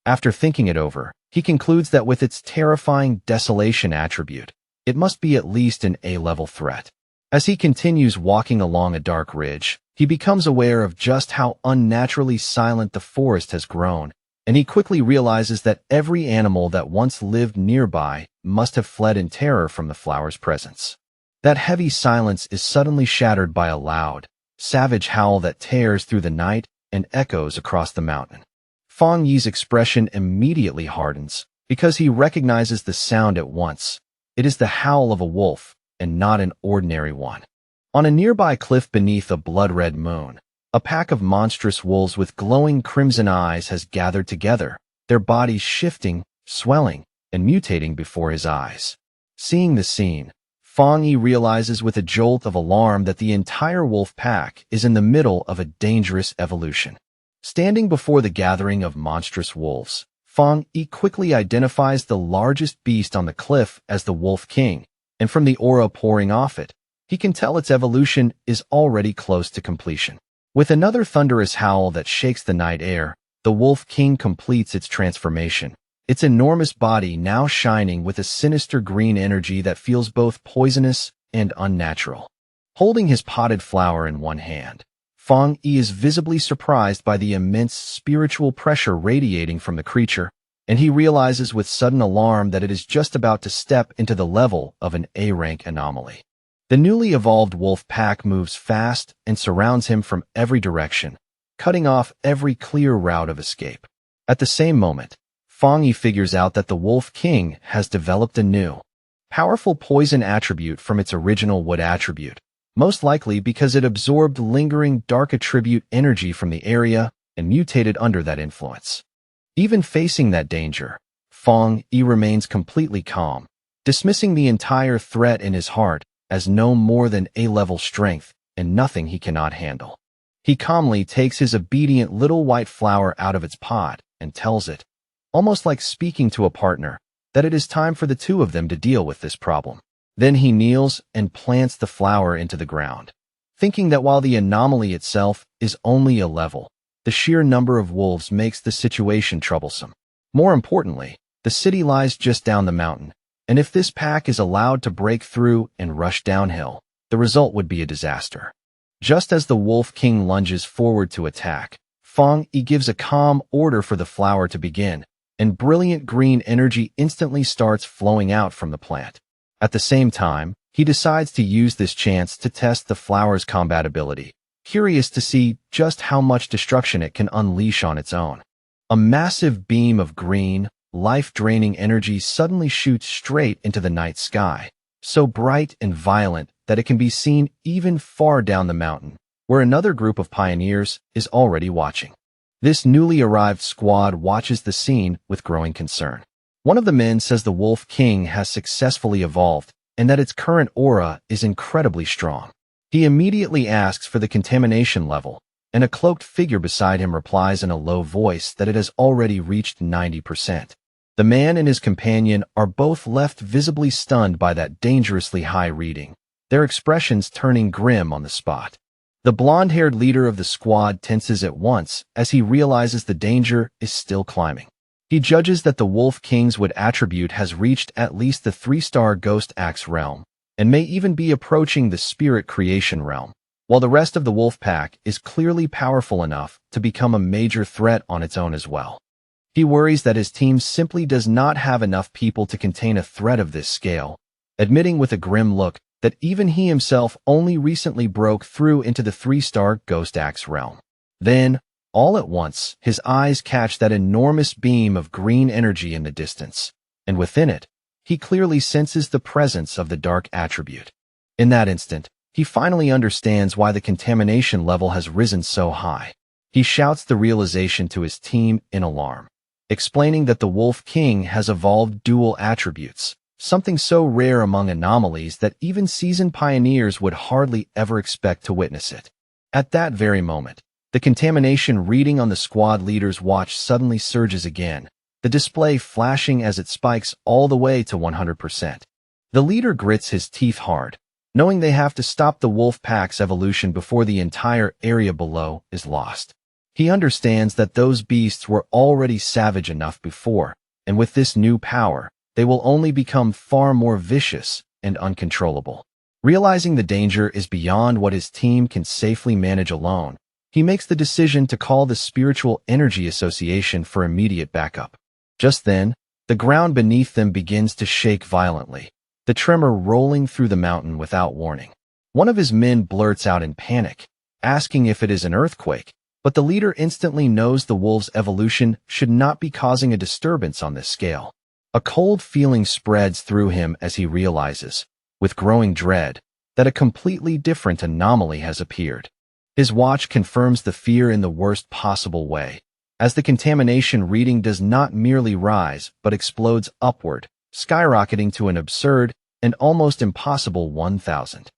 After thinking it over, he concludes that with its terrifying desolation attribute, it must be at least an A-level threat. As he continues walking along a dark ridge, he becomes aware of just how unnaturally silent the forest has grown, and he quickly realizes that every animal that once lived nearby must have fled in terror from the flower's presence. That heavy silence is suddenly shattered by a loud, savage howl that tears through the night and echoes across the mountain. Fong Yi's expression immediately hardens because he recognizes the sound at once. It is the howl of a wolf, and not an ordinary one. On a nearby cliff beneath a blood-red moon, a pack of monstrous wolves with glowing crimson eyes has gathered together, their bodies shifting, swelling, and mutating before his eyes. Seeing the scene, Fong Yi realizes with a jolt of alarm that the entire wolf pack is in the middle of a dangerous evolution. Standing before the gathering of monstrous wolves, Fong Yi quickly identifies the largest beast on the cliff as the Wolf King, and from the aura pouring off it, he can tell its evolution is already close to completion. With another thunderous howl that shakes the night air, the Wolf King completes its transformation, its enormous body now shining with a sinister green energy that feels both poisonous and unnatural. Holding his potted flower in one hand, Fong Yi is visibly surprised by the immense spiritual pressure radiating from the creature, and he realizes with sudden alarm that it is just about to step into the level of an A-rank anomaly. The newly evolved wolf pack moves fast and surrounds him from every direction, cutting off every clear route of escape. At the same moment, Fong Yi figures out that the Wolf King has developed a new, powerful poison attribute from its original wood attribute, most likely because it absorbed lingering dark attribute energy from the area and mutated under that influence. Even facing that danger, Fong Yi remains completely calm, dismissing the entire threat in his heart as no more than A-level strength and nothing he cannot handle. He calmly takes his obedient little white flower out of its pod and tells it, almost like speaking to a partner, that it is time for the two of them to deal with this problem. Then he kneels and plants the flower into the ground, thinking that while the anomaly itself is only a level, the sheer number of wolves makes the situation troublesome. More importantly, the city lies just down the mountain, and if this pack is allowed to break through and rush downhill, the result would be a disaster. Just as the Wolf King lunges forward to attack, Fong Yi gives a calm order for the flower to begin, and brilliant green energy instantly starts flowing out from the plant. At the same time, he decides to use this chance to test the flower's compatibility, curious to see just how much destruction it can unleash on its own. A massive beam of green, life-draining energy suddenly shoots straight into the night sky, so bright and violent that it can be seen even far down the mountain, where another group of pioneers is already watching. This newly arrived squad watches the scene with growing concern. One of the men says the Wolf King has successfully evolved and that its current aura is incredibly strong. He immediately asks for the contamination level, and a cloaked figure beside him replies in a low voice that it has already reached 90%. The man and his companion are both left visibly stunned by that dangerously high reading, their expressions turning grim on the spot. The blonde-haired leader of the squad tenses at once as he realizes the danger is still climbing. He judges that the Wolf King's wood attribute has reached at least the 3-star Ghost Axe realm, and may even be approaching the Spirit Creation realm, while the rest of the Wolf Pack is clearly powerful enough to become a major threat on its own as well. He worries that his team simply does not have enough people to contain a threat of this scale, admitting with a grim look that even he himself only recently broke through into the 3-star Ghost Axe realm. Then, all at once, his eyes catch that enormous beam of green energy in the distance, and within it, he clearly senses the presence of the dark attribute. In that instant, he finally understands why the contamination level has risen so high. He shouts the realization to his team in alarm, explaining that the Wolf King has evolved dual attributes, something so rare among anomalies that even seasoned pioneers would hardly ever expect to witness it. At that very moment, the contamination reading on the squad leader's watch suddenly surges again, the display flashing as it spikes all the way to 100%. The leader grits his teeth hard, knowing they have to stop the Wolf Pack's evolution before the entire area below is lost. He understands that those beasts were already savage enough before, and with this new power, they will only become far more vicious and uncontrollable. Realizing the danger is beyond what his team can safely manage alone, he makes the decision to call the Spiritual Energy Association for immediate backup. Just then, the ground beneath them begins to shake violently, the tremor rolling through the mountain without warning. One of his men blurts out in panic, asking if it is an earthquake, but the leader instantly knows the wolf's evolution should not be causing a disturbance on this scale. A cold feeling spreads through him as he realizes, with growing dread, that a completely different anomaly has appeared. His watch confirms the fear in the worst possible way, as the contamination reading does not merely rise but explodes upward, skyrocketing to an absurd and almost impossible 1,000.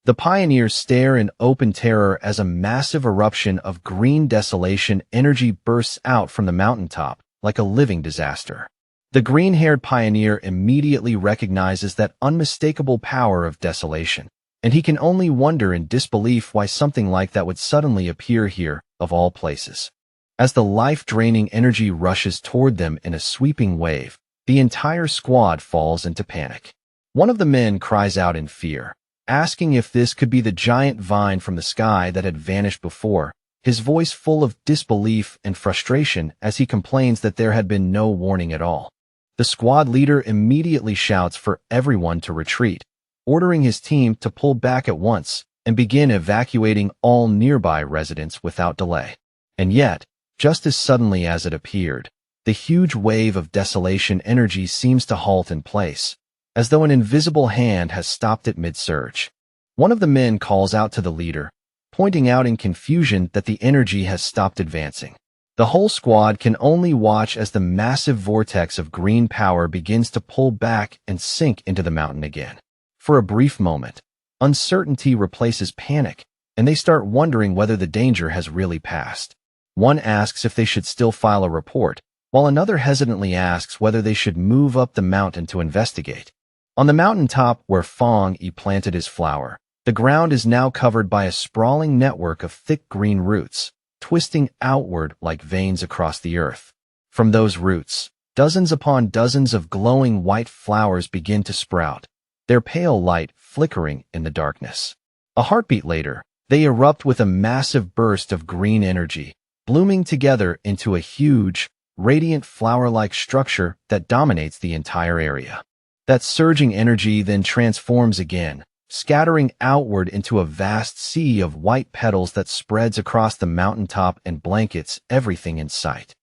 The pioneers stare in open terror as a massive eruption of green desolation energy bursts out from the mountaintop like a living disaster. The green-haired pioneer immediately recognizes that unmistakable power of desolation, and he can only wonder in disbelief why something like that would suddenly appear here, of all places. As the life-draining energy rushes toward them in a sweeping wave, the entire squad falls into panic. One of the men cries out in fear, asking if this could be the giant vine from the sky that had vanished before, his voice full of disbelief and frustration as he complains that there had been no warning at all. The squad leader immediately shouts for everyone to retreat, ordering his team to pull back at once and begin evacuating all nearby residents without delay. And yet, just as suddenly as it appeared, the huge wave of desolation energy seems to halt in place, as though an invisible hand has stopped it mid-surge. One of the men calls out to the leader, pointing out in confusion that the energy has stopped advancing. The whole squad can only watch as the massive vortex of green power begins to pull back and sink into the mountain again. For a brief moment, uncertainty replaces panic, and they start wondering whether the danger has really passed. One asks if they should still file a report, while another hesitantly asks whether they should move up the mountain to investigate. On the mountaintop where Fong Yi planted his flower, the ground is now covered by a sprawling network of thick green roots, twisting outward like veins across the earth. From those roots, dozens upon dozens of glowing white flowers begin to sprout, their pale light flickering in the darkness. A heartbeat later, they erupt with a massive burst of green energy, blooming together into a huge, radiant flower-like structure that dominates the entire area. That surging energy then transforms again, scattering outward into a vast sea of white petals that spreads across the mountaintop and blankets everything in sight.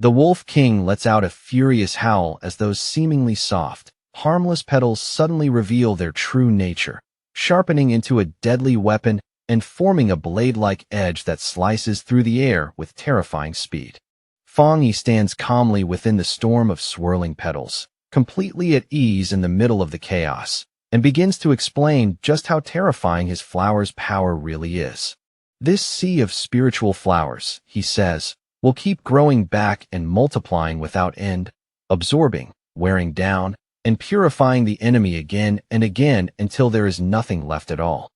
The Wolf King lets out a furious howl as those seemingly soft, harmless petals suddenly reveal their true nature, sharpening into a deadly weapon and forming a blade-like edge that slices through the air with terrifying speed. Fong Yi stands calmly within the storm of swirling petals, completely at ease in the middle of the chaos, and begins to explain just how terrifying his flower's power really is. This sea of spiritual flowers, he says, will keep growing back and multiplying without end, absorbing, wearing down, and purifying the enemy again and again until there is nothing left at all.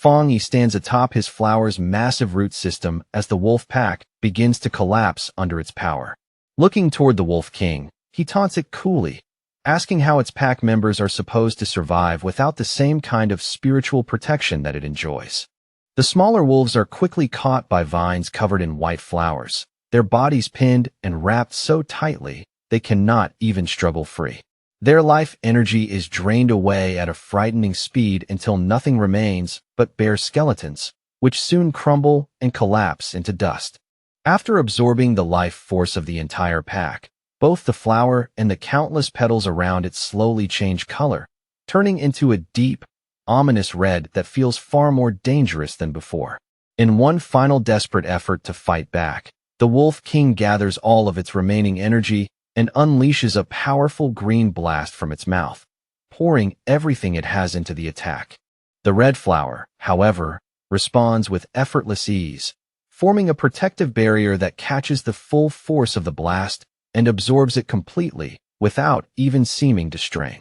Fang Yi stands atop his flower's massive root system as the wolf pack begins to collapse under its power. Looking toward the Wolf King, he taunts it coolly, asking how its pack members are supposed to survive without the same kind of spiritual protection that it enjoys. The smaller wolves are quickly caught by vines covered in white flowers, their bodies pinned and wrapped so tightly they cannot even struggle free. Their life energy is drained away at a frightening speed until nothing remains but bare skeletons, which soon crumble and collapse into dust. After absorbing the life force of the entire pack, both the flower and the countless petals around it slowly change color, turning into a deep, ominous red that feels far more dangerous than before. In one final desperate effort to fight back, the Wolf King gathers all of its remaining energy and unleashes a powerful green blast from its mouth, pouring everything it has into the attack. The red flower, however, responds with effortless ease, forming a protective barrier that catches the full force of the blast and absorbs it completely without even seeming to strain.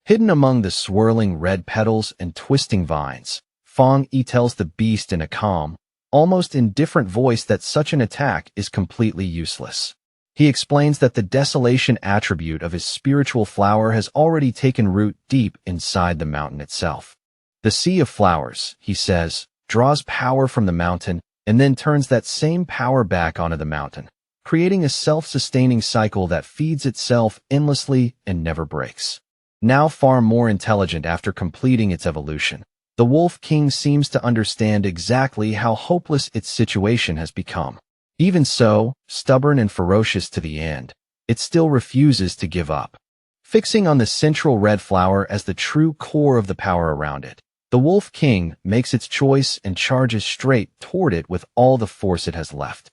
Hidden among the swirling red petals and twisting vines, Fang Yi tells the beast in a calm, almost indifferent voice that such an attack is completely useless. He explains that the desolation attribute of his spiritual flower has already taken root deep inside the mountain itself. The sea of flowers, he says, draws power from the mountain and then turns that same power back onto the mountain, creating a self-sustaining cycle that feeds itself endlessly and never breaks. Now far more intelligent after completing its evolution, the Wolf King seems to understand exactly how hopeless its situation has become. Even so, stubborn and ferocious to the end, it still refuses to give up. Fixing on the central red flower as the true core of the power around it, the Wolf King makes its choice and charges straight toward it with all the force it has left.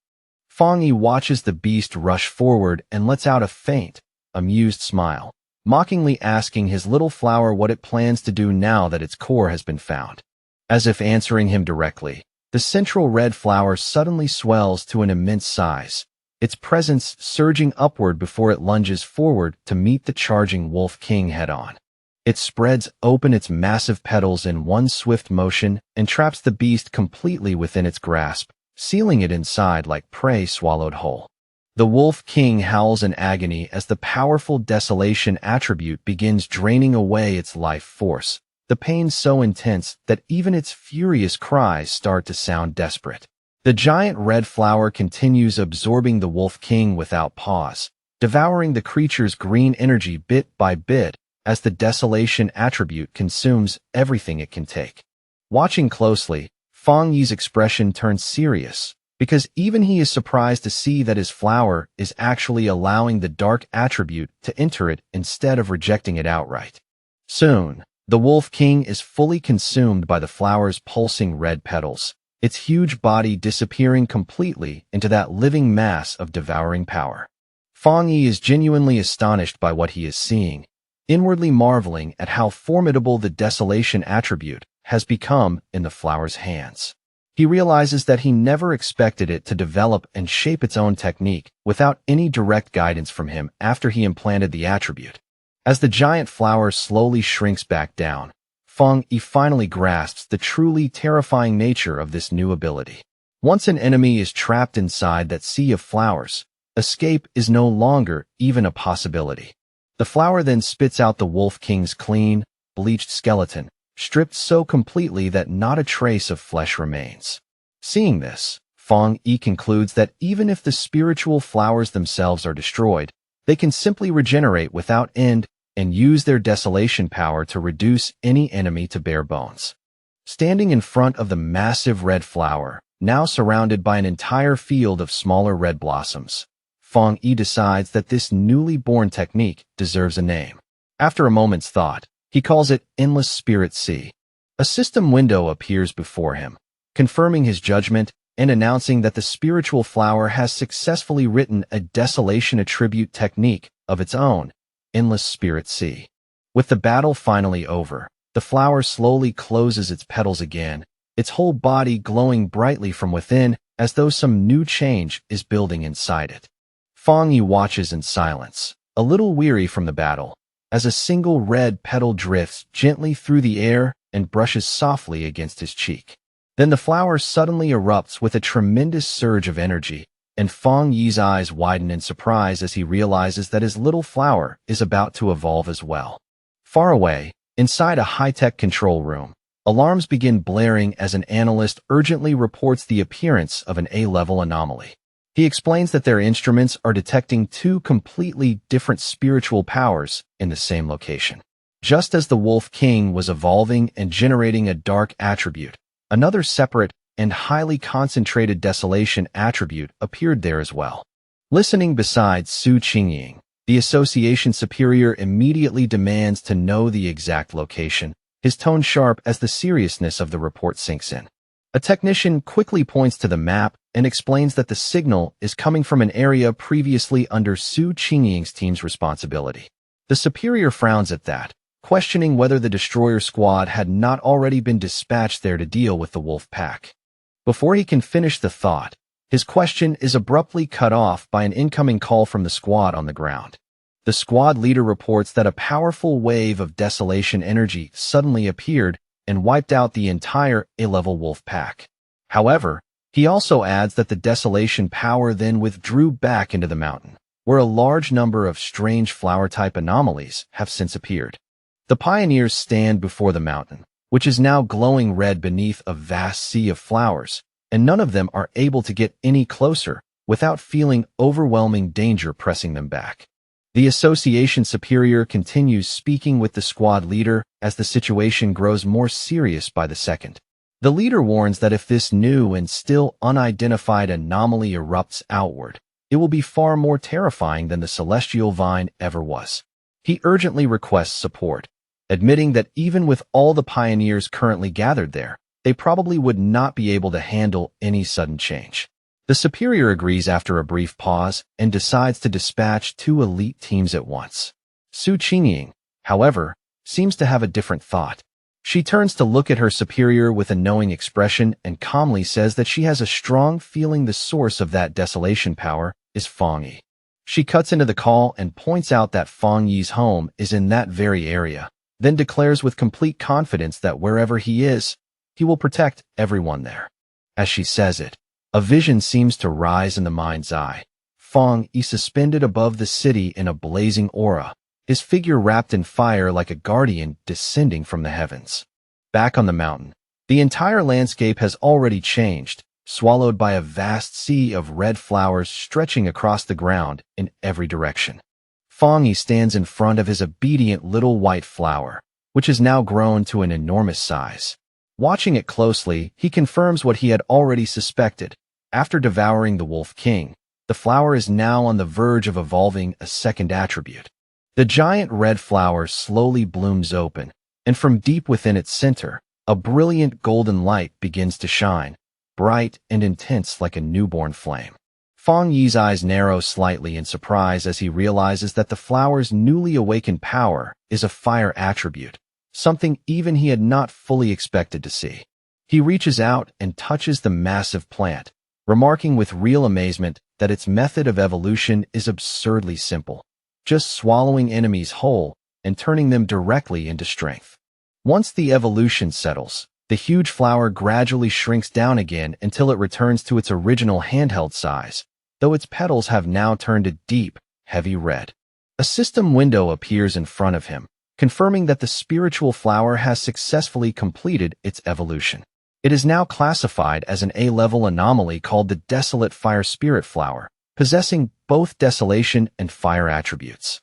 Fang Yi watches the beast rush forward and lets out a faint, amused smile, mockingly asking his little flower what it plans to do now that its core has been found. As if answering him directly, the central red flower suddenly swells to an immense size, its presence surging upward before it lunges forward to meet the charging Wolf King head-on. It spreads open its massive petals in one swift motion and traps the beast completely within its grasp, sealing it inside like prey swallowed whole. The Wolf King howls in agony as the powerful desolation attribute begins draining away its life force, the pain so intense that even its furious cries start to sound desperate. The giant red flower continues absorbing the Wolf King without pause, devouring the creature's green energy bit by bit as the desolation attribute consumes everything it can take. Watching closely, Fang Yi's expression turns serious, because even he is surprised to see that his flower is actually allowing the dark attribute to enter it instead of rejecting it outright. Soon, the Wolf King is fully consumed by the flower's pulsing red petals, its huge body disappearing completely into that living mass of devouring power. Fang Yi is genuinely astonished by what he is seeing, inwardly marveling at how formidable the desolation attribute has become in the flower's hands. He realizes that he never expected it to develop and shape its own technique without any direct guidance from him after he implanted the attribute. As the giant flower slowly shrinks back down, Fang Yi finally grasps the truly terrifying nature of this new ability. Once an enemy is trapped inside that sea of flowers, escape is no longer even a possibility. The flower then spits out the Wolf King's clean, bleached skeleton, stripped so completely that not a trace of flesh remains. Seeing this, Fang Yi concludes that even if the spiritual flowers themselves are destroyed, they can simply regenerate without end and use their desolation power to reduce any enemy to bare bones. Standing in front of the massive red flower, now surrounded by an entire field of smaller red blossoms, Fang Yi decides that this newly born technique deserves a name. After a moment's thought, he calls it Endless Spirit Sea. A system window appears before him, confirming his judgment and announcing that the spiritual flower has successfully written a desolation attribute technique of its own, Endless Spirit Sea. With the battle finally over, the flower slowly closes its petals again, its whole body glowing brightly from within as though some new change is building inside it. Fang Yi watches in silence, a little weary from the battle, as a single red petal drifts gently through the air and brushes softly against his cheek. Then the flower suddenly erupts with a tremendous surge of energy, and Feng Yi's eyes widen in surprise as he realizes that his little flower is about to evolve as well. Far away, inside a high-tech control room, alarms begin blaring as an analyst urgently reports the appearance of an A-level anomaly. He explains that their instruments are detecting two completely different spiritual powers in the same location. Just as the Wolf King was evolving and generating a dark attribute, another separate and highly concentrated desolation attribute appeared there as well. Listening beside Su Qingying, the association superior immediately demands to know the exact location, his tone sharp as the seriousness of the report sinks in. A technician quickly points to the map and explains that the signal is coming from an area previously under Su Qingying's team's responsibility. The superior frowns at that, questioning whether the destroyer squad had not already been dispatched there to deal with the wolf pack. Before he can finish the thought, his question is abruptly cut off by an incoming call from the squad on the ground. The squad leader reports that a powerful wave of desolation energy suddenly appeared and wiped out the entire A-level wolf pack. However, he also adds that the desolation power then withdrew back into the mountain, where a large number of strange flower-type anomalies have since appeared. The pioneers stand before the mountain, which is now glowing red beneath a vast sea of flowers, and none of them are able to get any closer without feeling overwhelming danger pressing them back. The association superior continues speaking with the squad leader as the situation grows more serious by the second. The leader warns that if this new and still unidentified anomaly erupts outward, it will be far more terrifying than the celestial vine ever was. He urgently requests support, admitting that even with all the pioneers currently gathered there, they probably would not be able to handle any sudden change. The superior agrees after a brief pause and decides to dispatch two elite teams at once. Su Qingying, however, seems to have a different thought. She turns to look at her superior with a knowing expression and calmly says that she has a strong feeling the source of that desolation power is Feng Yi. She cuts into the call and points out that Feng Yi's home is in that very area, then declares with complete confidence that wherever he is, he will protect everyone there. As she says it, a vision seems to rise in the mind's eye. Feng Yi suspended above the city in a blazing aura, his figure wrapped in fire like a guardian descending from the heavens. Back on the mountain, the entire landscape has already changed, swallowed by a vast sea of red flowers stretching across the ground in every direction. Feng Yi stands in front of his obedient little white flower, which has now grown to an enormous size. Watching it closely, he confirms what he had already suspected. After devouring the Wolf King, the flower is now on the verge of evolving a second attribute. The giant red flower slowly blooms open, and from deep within its center, a brilliant golden light begins to shine, bright and intense like a newborn flame. Feng Yi's eyes narrow slightly in surprise as he realizes that the flower's newly awakened power is a fire attribute, something even he had not fully expected to see. He reaches out and touches the massive plant, remarking with real amazement that its method of evolution is absurdly simple, just swallowing enemies whole and turning them directly into strength. Once the evolution settles, the huge flower gradually shrinks down again until it returns to its original handheld size, though its petals have now turned a deep, heavy red. A system window appears in front of him, confirming that the spiritual flower has successfully completed its evolution. It is now classified as an A-level anomaly called the Desolate Fire Spirit Flower, possessing both desolation and fire attributes.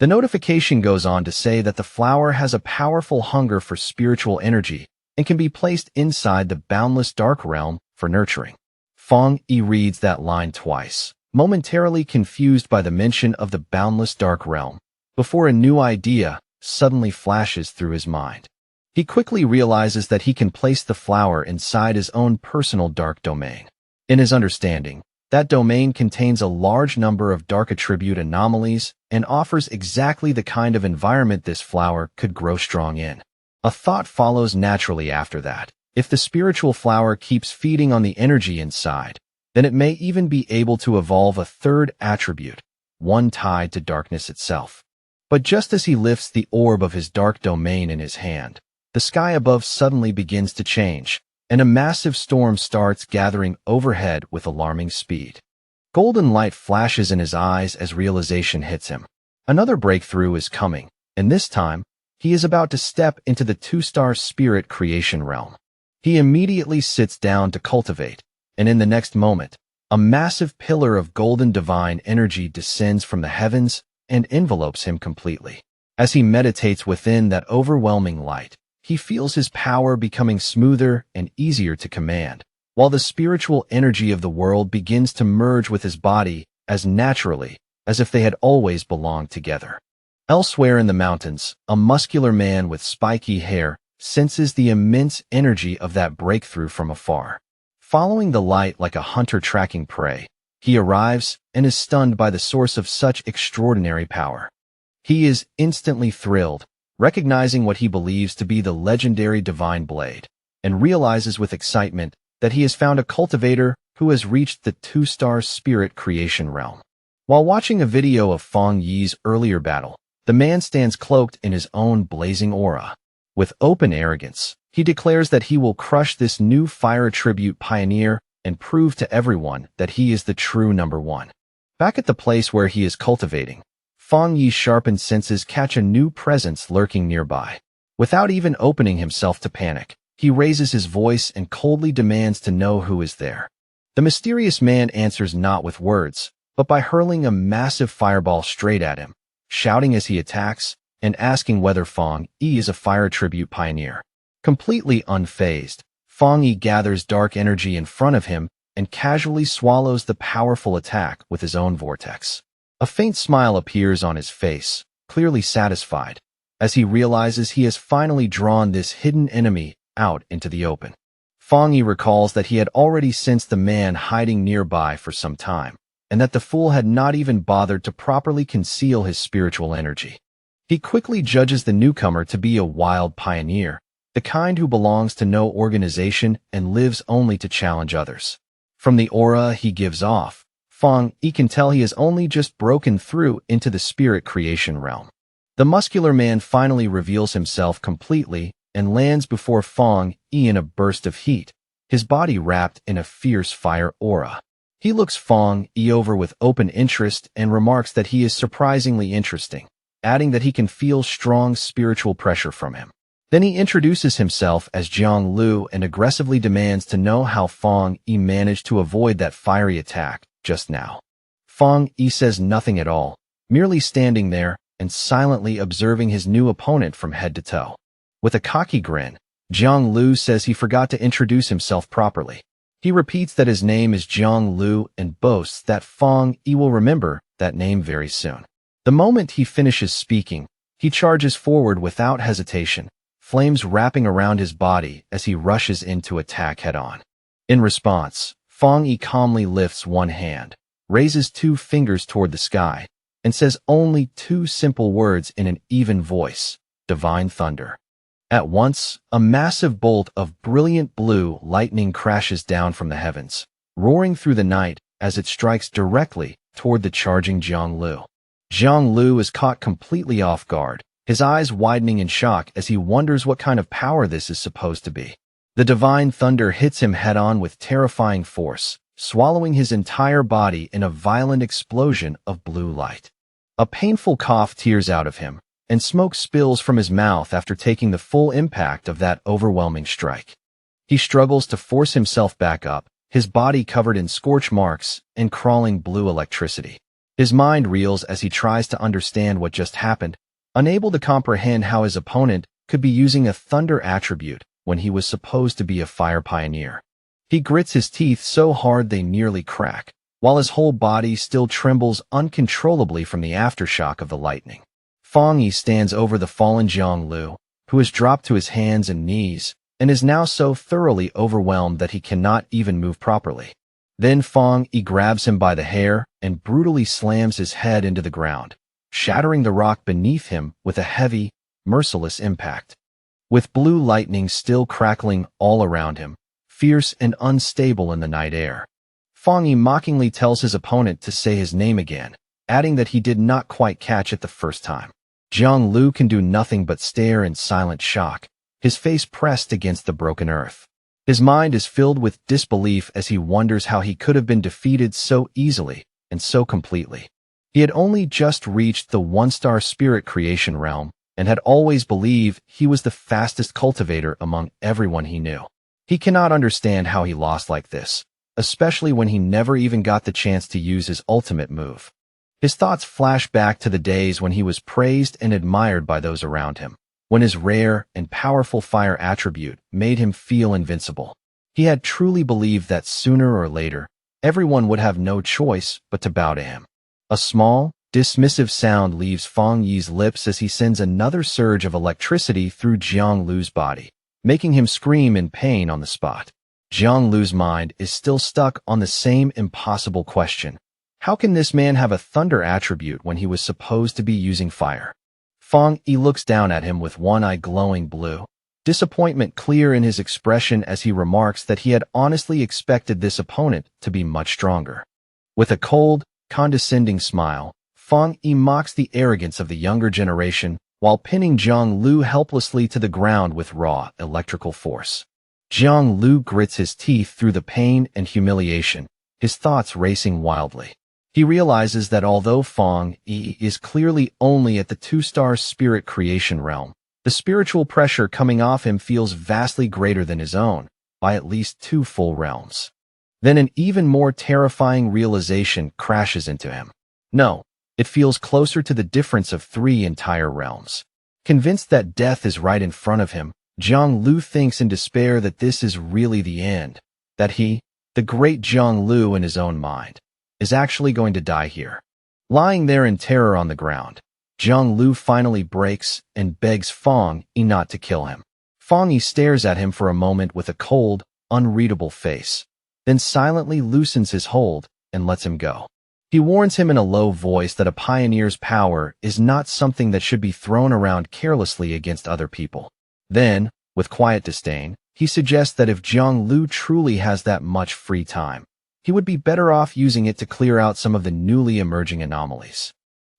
The notification goes on to say that the flower has a powerful hunger for spiritual energy and can be placed inside the boundless dark realm for nurturing. Feng Yi reads that line twice, momentarily confused by the mention of the boundless dark realm, before a new idea suddenly flashes through his mind. He quickly realizes that he can place the flower inside his own personal dark domain. In his understanding, that domain contains a large number of dark attribute anomalies and offers exactly the kind of environment this flower could grow strong in. A thought follows naturally after that. If the spiritual flower keeps feeding on the energy inside, then it may even be able to evolve a third attribute, one tied to darkness itself. But just as he lifts the orb of his dark domain in his hand, the sky above suddenly begins to change, and a massive storm starts gathering overhead with alarming speed. Golden light flashes in his eyes as realization hits him. Another breakthrough is coming, and this time, he is about to step into the two-star spirit creation realm. He immediately sits down to cultivate, and in the next moment, a massive pillar of golden divine energy descends from the heavens and envelopes him completely. As he meditates within that overwhelming light, he feels his power becoming smoother and easier to command, while the spiritual energy of the world begins to merge with his body as naturally as if they had always belonged together. Elsewhere in the mountains, a muscular man with spiky hair senses the immense energy of that breakthrough from afar. Following the light like a hunter tracking prey, he arrives and is stunned by the source of such extraordinary power. He is instantly thrilled, recognizing what he believes to be the legendary divine blade, and realizes with excitement that he has found a cultivator who has reached the two-star spirit creation realm. While watching a video of Feng Yi's earlier battle, the man stands cloaked in his own blazing aura. With open arrogance, he declares that he will crush this new fire attribute pioneer and prove to everyone that he is the true number one. Back at the place where he is cultivating, Feng Yi's sharpened senses catch a new presence lurking nearby. Without even opening himself to panic, he raises his voice and coldly demands to know who is there. The mysterious man answers not with words, but by hurling a massive fireball straight at him, shouting as he attacks, and asking whether Feng Yi is a fire attribute pioneer. Completely unfazed, Feng Yi gathers dark energy in front of him and casually swallows the powerful attack with his own vortex. A faint smile appears on his face, clearly satisfied, as he realizes he has finally drawn this hidden enemy out into the open. Feng Yi recalls that he had already sensed the man hiding nearby for some time, and that the fool had not even bothered to properly conceal his spiritual energy. He quickly judges the newcomer to be a wild pioneer, the kind who belongs to no organization and lives only to challenge others. From the aura he gives off, Feng Yi can tell he has only just broken through into the spirit creation realm. The muscular man finally reveals himself completely and lands before Feng Yi in a burst of heat, his body wrapped in a fierce fire aura. He looks Feng Yi over with open interest and remarks that he is surprisingly interesting, adding that he can feel strong spiritual pressure from him. Then he introduces himself as Jiang Lu and aggressively demands to know how Feng Yi managed to avoid that fiery attack just now. Feng Yi says nothing at all, merely standing there and silently observing his new opponent from head to toe. With a cocky grin, Jiang Lu says he forgot to introduce himself properly. He repeats that his name is Jiang Lu and boasts that Feng Yi will remember that name very soon. The moment he finishes speaking, he charges forward without hesitation, flames wrapping around his body as he rushes in to attack head-on. In response, Feng Yi calmly lifts one hand, raises two fingers toward the sky, and says only two simple words in an even voice: divine thunder. At once, a massive bolt of brilliant blue lightning crashes down from the heavens, roaring through the night as it strikes directly toward the charging Jiang Lu. Jiang Lu is caught completely off guard, his eyes widening in shock as he wonders what kind of power this is supposed to be. The divine thunder hits him head-on with terrifying force, swallowing his entire body in a violent explosion of blue light. A painful cough tears out of him, and smoke spills from his mouth after taking the full impact of that overwhelming strike. He struggles to force himself back up, his body covered in scorch marks and crawling blue electricity. His mind reels as he tries to understand what just happened, unable to comprehend how his opponent could be using a thunder attribute when he was supposed to be a fire pioneer. He grits his teeth so hard they nearly crack, while his whole body still trembles uncontrollably from the aftershock of the lightning. Feng Yi stands over the fallen Jiang Lu, who has dropped to his hands and knees, and is now so thoroughly overwhelmed that he cannot even move properly. Then Feng Yi grabs him by the hair and brutally slams his head into the ground, shattering the rock beneath him with a heavy, merciless impact. With blue lightning still crackling all around him, fierce and unstable in the night air, Feng Yi mockingly tells his opponent to say his name again, adding that he did not quite catch it the first time. Jiang Lu can do nothing but stare in silent shock, his face pressed against the broken earth. His mind is filled with disbelief as he wonders how he could have been defeated so easily and so completely. He had only just reached the one-star spirit creation realm and had always believed he was the fastest cultivator among everyone he knew. He cannot understand how he lost like this, especially when he never even got the chance to use his ultimate move. His thoughts flash back to the days when he was praised and admired by those around him, when his rare and powerful fire attribute made him feel invincible. He had truly believed that sooner or later, everyone would have no choice but to bow to him. A small, dismissive sound leaves Feng Yi's lips as he sends another surge of electricity through Jiang Lu's body, making him scream in pain on the spot. Jiang Lu's mind is still stuck on the same impossible question. How can this man have a thunder attribute when he was supposed to be using fire? Feng Yi looks down at him with one eye glowing blue, disappointment clear in his expression as he remarks that he had honestly expected this opponent to be much stronger. With a cold, condescending smile, Feng Yi mocks the arrogance of the younger generation while pinning Jiang Lu helplessly to the ground with raw electrical force. Jiang Lu grits his teeth through the pain and humiliation, his thoughts racing wildly. He realizes that although Feng Yi is clearly only at the 2-star spirit creation realm, the spiritual pressure coming off him feels vastly greater than his own, by at least 2 full realms. Then an even more terrifying realization crashes into him. No, it feels closer to the difference of 3 entire realms. Convinced that death is right in front of him, Jiang Lu thinks in despair that this is really the end, that he, the great Jiang Lu in his own mind, is actually going to die here. Lying there in terror on the ground, Jiang Lu finally breaks and begs Feng Yi not to kill him. Feng Yi stares at him for a moment with a cold, unreadable face, then silently loosens his hold and lets him go. He warns him in a low voice that a pioneer's power is not something that should be thrown around carelessly against other people. Then, with quiet disdain, he suggests that if Jiang Lu truly has that much free time, he would be better off using it to clear out some of the newly emerging anomalies.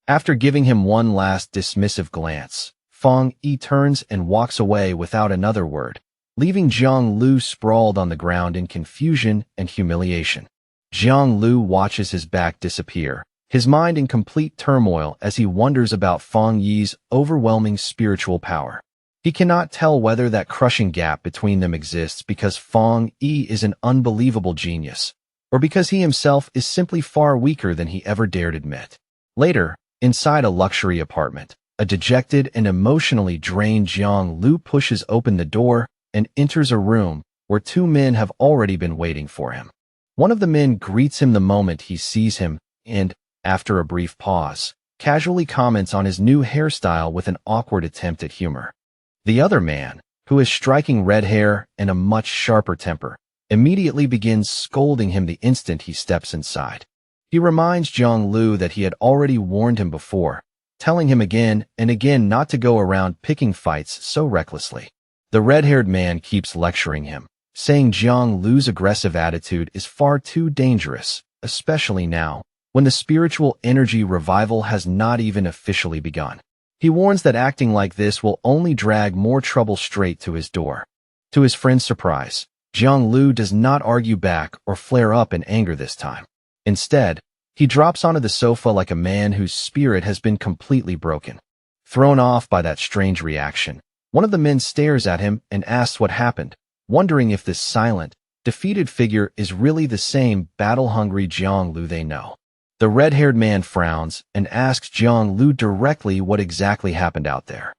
After giving him one last dismissive glance, Feng Yi turns and walks away without another word, leaving Jiang Lu sprawled on the ground in confusion and humiliation. Jiang Lu watches his back disappear, his mind in complete turmoil as he wonders about Feng Yi's overwhelming spiritual power. He cannot tell whether that crushing gap between them exists because Feng Yi is an unbelievable genius, or because he himself is simply far weaker than he ever dared admit. Later, inside a luxury apartment, a dejected and emotionally drained Jiang Lu pushes open the door and enters a room where 2 men have already been waiting for him. One of the men greets him the moment he sees him and, after a brief pause, casually comments on his new hairstyle with an awkward attempt at humor. The other man, who has striking red hair and a much sharper temper, immediately begins scolding him the instant he steps inside. He reminds Jiang Lu that he had already warned him before, telling him again and again not to go around picking fights so recklessly. The red-haired man keeps lecturing him, saying Jiang Lu's aggressive attitude is far too dangerous, especially now, when the spiritual energy revival has not even officially begun. He warns that acting like this will only drag more trouble straight to his door. To his friend's surprise, Jiang Lu does not argue back or flare up in anger this time. Instead, he drops onto the sofa like a man whose spirit has been completely broken. Thrown off by that strange reaction, one of the men stares at him and asks what happened, wondering if this silent, defeated figure is really the same battle-hungry Jiang Lu they know. The red-haired man frowns and asks Jiang Lu directly what exactly happened out there.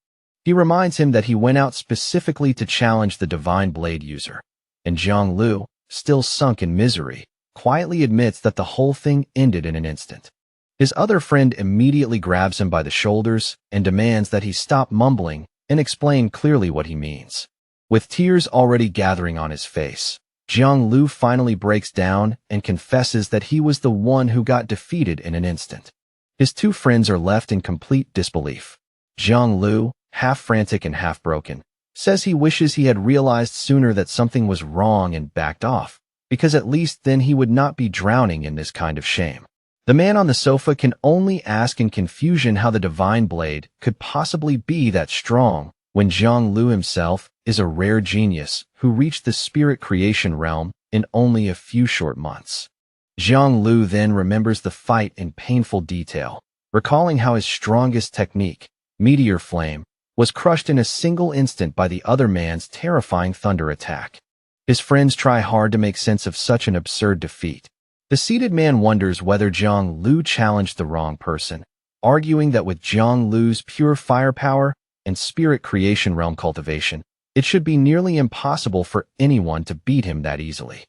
He reminds him that he went out specifically to challenge the Divine Blade user, and Jiang Lu, still sunk in misery, quietly admits that the whole thing ended in an instant. His other friend immediately grabs him by the shoulders and demands that he stop mumbling and explain clearly what he means. With tears already gathering on his face, Jiang Lu finally breaks down and confesses that he was the one who got defeated in an instant. His 2 friends are left in complete disbelief. Jiang Lu, half frantic and half broken, says he wishes he had realized sooner that something was wrong and backed off, because at least then he would not be drowning in this kind of shame. The man on the sofa can only ask in confusion how the Divine Blade could possibly be that strong when Zhang Lu himself is a rare genius who reached the spirit creation realm in only a few short months. Zhang Lu then remembers the fight in painful detail, recalling how his strongest technique, Meteor Flame, was crushed in a single instant by the other man's terrifying thunder attack. His friends try hard to make sense of such an absurd defeat. The seated man wonders whether Zhang Lu challenged the wrong person, arguing that with Zhang Lu's pure firepower and spirit creation realm cultivation, it should be nearly impossible for anyone to beat him that easily.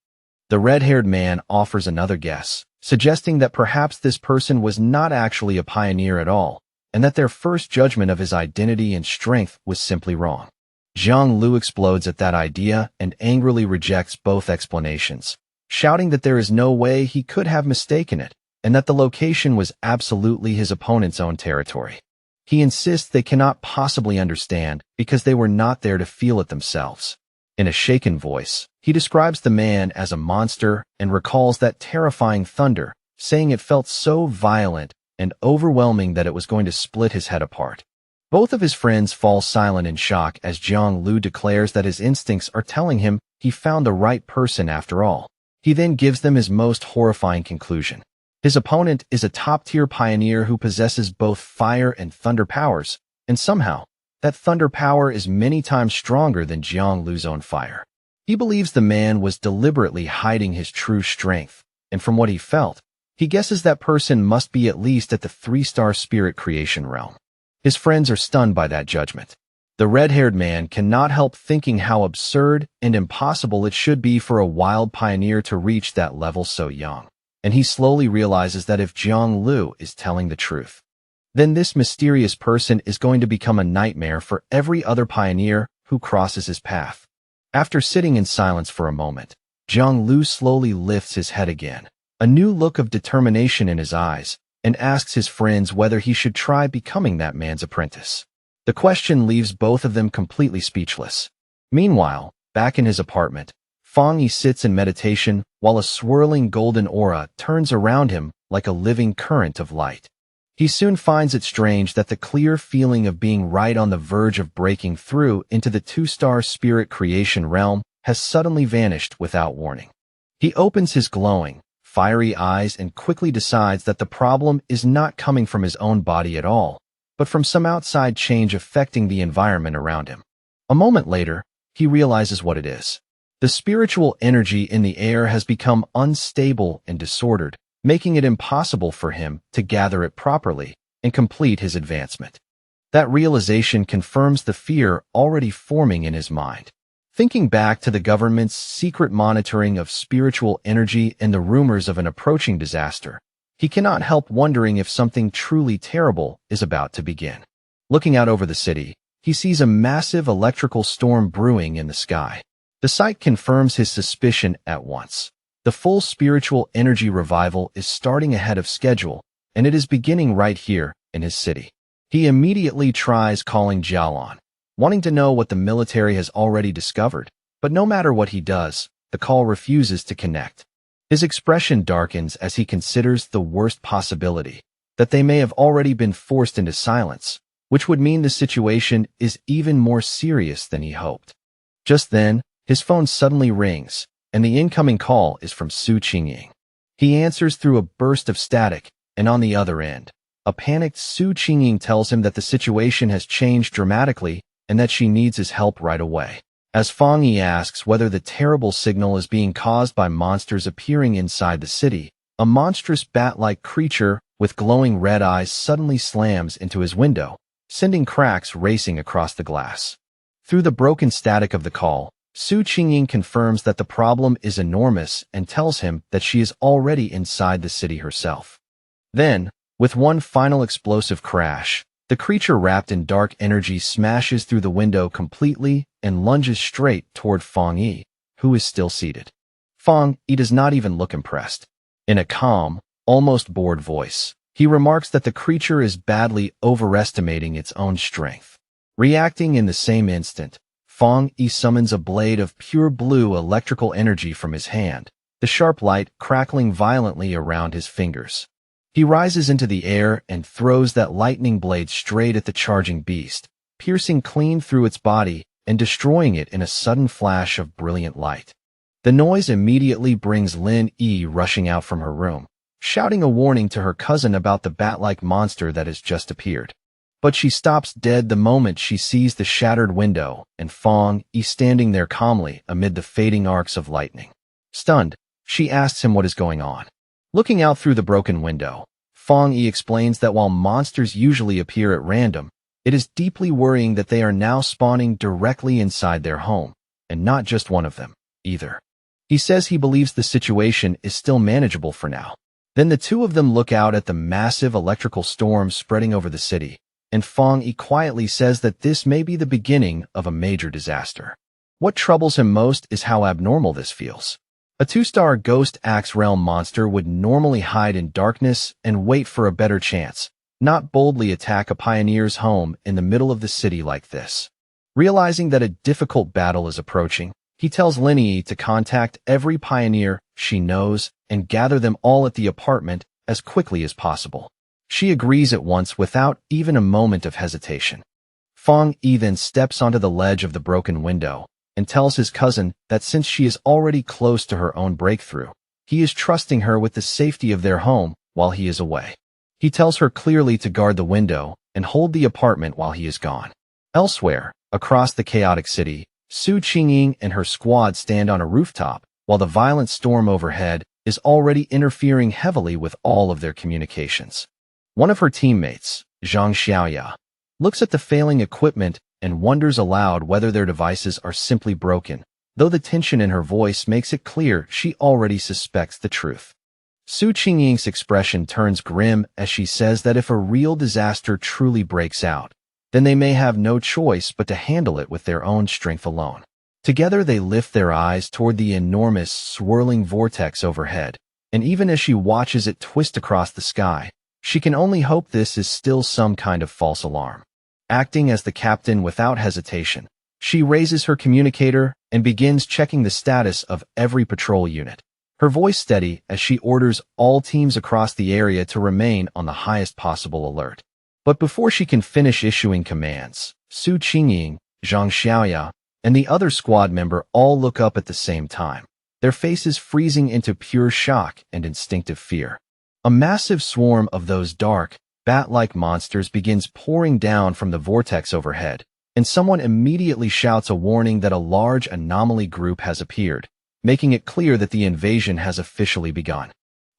The red-haired man offers another guess, suggesting that perhaps this person was not actually a pioneer at all, and that their first judgment of his identity and strength was simply wrong. Zhang Lu explodes at that idea and angrily rejects both explanations, shouting that there is no way he could have mistaken it, and that the location was absolutely his opponent's own territory. He insists they cannot possibly understand because they were not there to feel it themselves. In a shaken voice, he describes the man as a monster and recalls that terrifying thunder, saying it felt so violent and overwhelming that it was going to split his head apart. Both of his friends fall silent in shock as Zhang Lu declares that his instincts are telling him he found the right person after all. He then gives them his most horrifying conclusion. His opponent is a top-tier pioneer who possesses both fire and thunder powers, and somehow, that thunder power is many times stronger than Zhang Lu's own fire. He believes the man was deliberately hiding his true strength, and from what he felt, he guesses that person must be at least at the 3-star spirit creation realm. His friends are stunned by that judgment. The red-haired man cannot help thinking how absurd and impossible it should be for a wild pioneer to reach that level so young, and he slowly realizes that if Zhang Lu is telling the truth, then this mysterious person is going to become a nightmare for every other pioneer who crosses his path. After sitting in silence for a moment, Zhang Lu slowly lifts his head again, a new look of determination in his eyes, and asks his friends whether he should try becoming that man's apprentice. The question leaves both of them completely speechless. Meanwhile, back in his apartment, Fang Yi sits in meditation while a swirling golden aura turns around him like a living current of light. He soon finds it strange that the clear feeling of being right on the verge of breaking through into the 2-star spirit creation realm has suddenly vanished without warning. He opens his glowing, fiery eyes and quickly decides that the problem is not coming from his own body at all, but from some outside change affecting the environment around him. A moment later, he realizes what it is. The spiritual energy in the air has become unstable and disordered, making it impossible for him to gather it properly and complete his advancement. That realization confirms the fear already forming in his mind. Thinking back to the government's secret monitoring of spiritual energy and the rumors of an approaching disaster, he cannot help wondering if something truly terrible is about to begin. Looking out over the city, he sees a massive electrical storm brewing in the sky. The sight confirms his suspicion at once. The full spiritual energy revival is starting ahead of schedule, and it is beginning right here in his city. He immediately tries calling Jialan, wanting to know what the military has already discovered, but no matter what he does, the call refuses to connect. His expression darkens as he considers the worst possibility, that they may have already been forced into silence, which would mean the situation is even more serious than he hoped. Just then, his phone suddenly rings, and the incoming call is from Su Qingying. He answers through a burst of static, and on the other end, a panicked Su Qingying tells him that the situation has changed dramatically and that she needs his help right away. As Fang Yi asks whether the terrible signal is being caused by monsters appearing inside the city, a monstrous bat-like creature with glowing red eyes suddenly slams into his window, sending cracks racing across the glass. Through the broken static of the call, Su Qingying confirms that the problem is enormous and tells him that she is already inside the city herself. Then, with one final explosive crash, the creature wrapped in dark energy smashes through the window completely and lunges straight toward Fang Yi, who is still seated. Fang Yi does not even look impressed. In a calm, almost bored voice, he remarks that the creature is badly overestimating its own strength. Reacting in the same instant, Fang Yi summons a blade of pure blue electrical energy from his hand, the sharp light crackling violently around his fingers. He rises into the air and throws that lightning blade straight at the charging beast, piercing clean through its body and destroying it in a sudden flash of brilliant light. The noise immediately brings Lin Yi rushing out from her room, shouting a warning to her cousin about the bat-like monster that has just appeared. But she stops dead the moment she sees the shattered window and Fong Yi standing there calmly amid the fading arcs of lightning. Stunned, she asks him what is going on. Looking out through the broken window, Fong Yi explains that while monsters usually appear at random, it is deeply worrying that they are now spawning directly inside their home, and not just one of them, either. He says he believes the situation is still manageable for now. Then the two of them look out at the massive electrical storm spreading over the city, and Fong Yi quietly says that this may be the beginning of a major disaster. What troubles him most is how abnormal this feels. A 2-star Ghost Axe Realm monster would normally hide in darkness and wait for a better chance, not boldly attack a pioneer's home in the middle of the city like this. Realizing that a difficult battle is approaching, he tells Lin Yi to contact every pioneer she knows and gather them all at the apartment as quickly as possible. She agrees at once without even a moment of hesitation. Fong Yi then steps onto the ledge of the broken window and tells his cousin that since she is already close to her own breakthrough, he is trusting her with the safety of their home while he is away. He tells her clearly to guard the window and hold the apartment while he is gone. Elsewhere, across the chaotic city, Su Qingying and her squad stand on a rooftop, while the violent storm overhead is already interfering heavily with all of their communications. One of her teammates, Zhang Xiaoya, looks at the failing equipment and wonders aloud whether their devices are simply broken, though the tension in her voice makes it clear she already suspects the truth. Su Qingying's expression turns grim as she says that if a real disaster truly breaks out, then they may have no choice but to handle it with their own strength alone. Together they lift their eyes toward the enormous, swirling vortex overhead, and even as she watches it twist across the sky, she can only hope this is still some kind of false alarm. Acting as the captain without hesitation, she raises her communicator and begins checking the status of every patrol unit. Her voice steady as she orders all teams across the area to remain on the highest possible alert. But before she can finish issuing commands, Su Qingying, Zhang Xiaoya, and the other squad member all look up at the same time, their faces freezing into pure shock and instinctive fear. A massive swarm of those dark, bat-like monsters begins pouring down from the vortex overhead, and someone immediately shouts a warning that a large anomaly group has appeared, making it clear that the invasion has officially begun.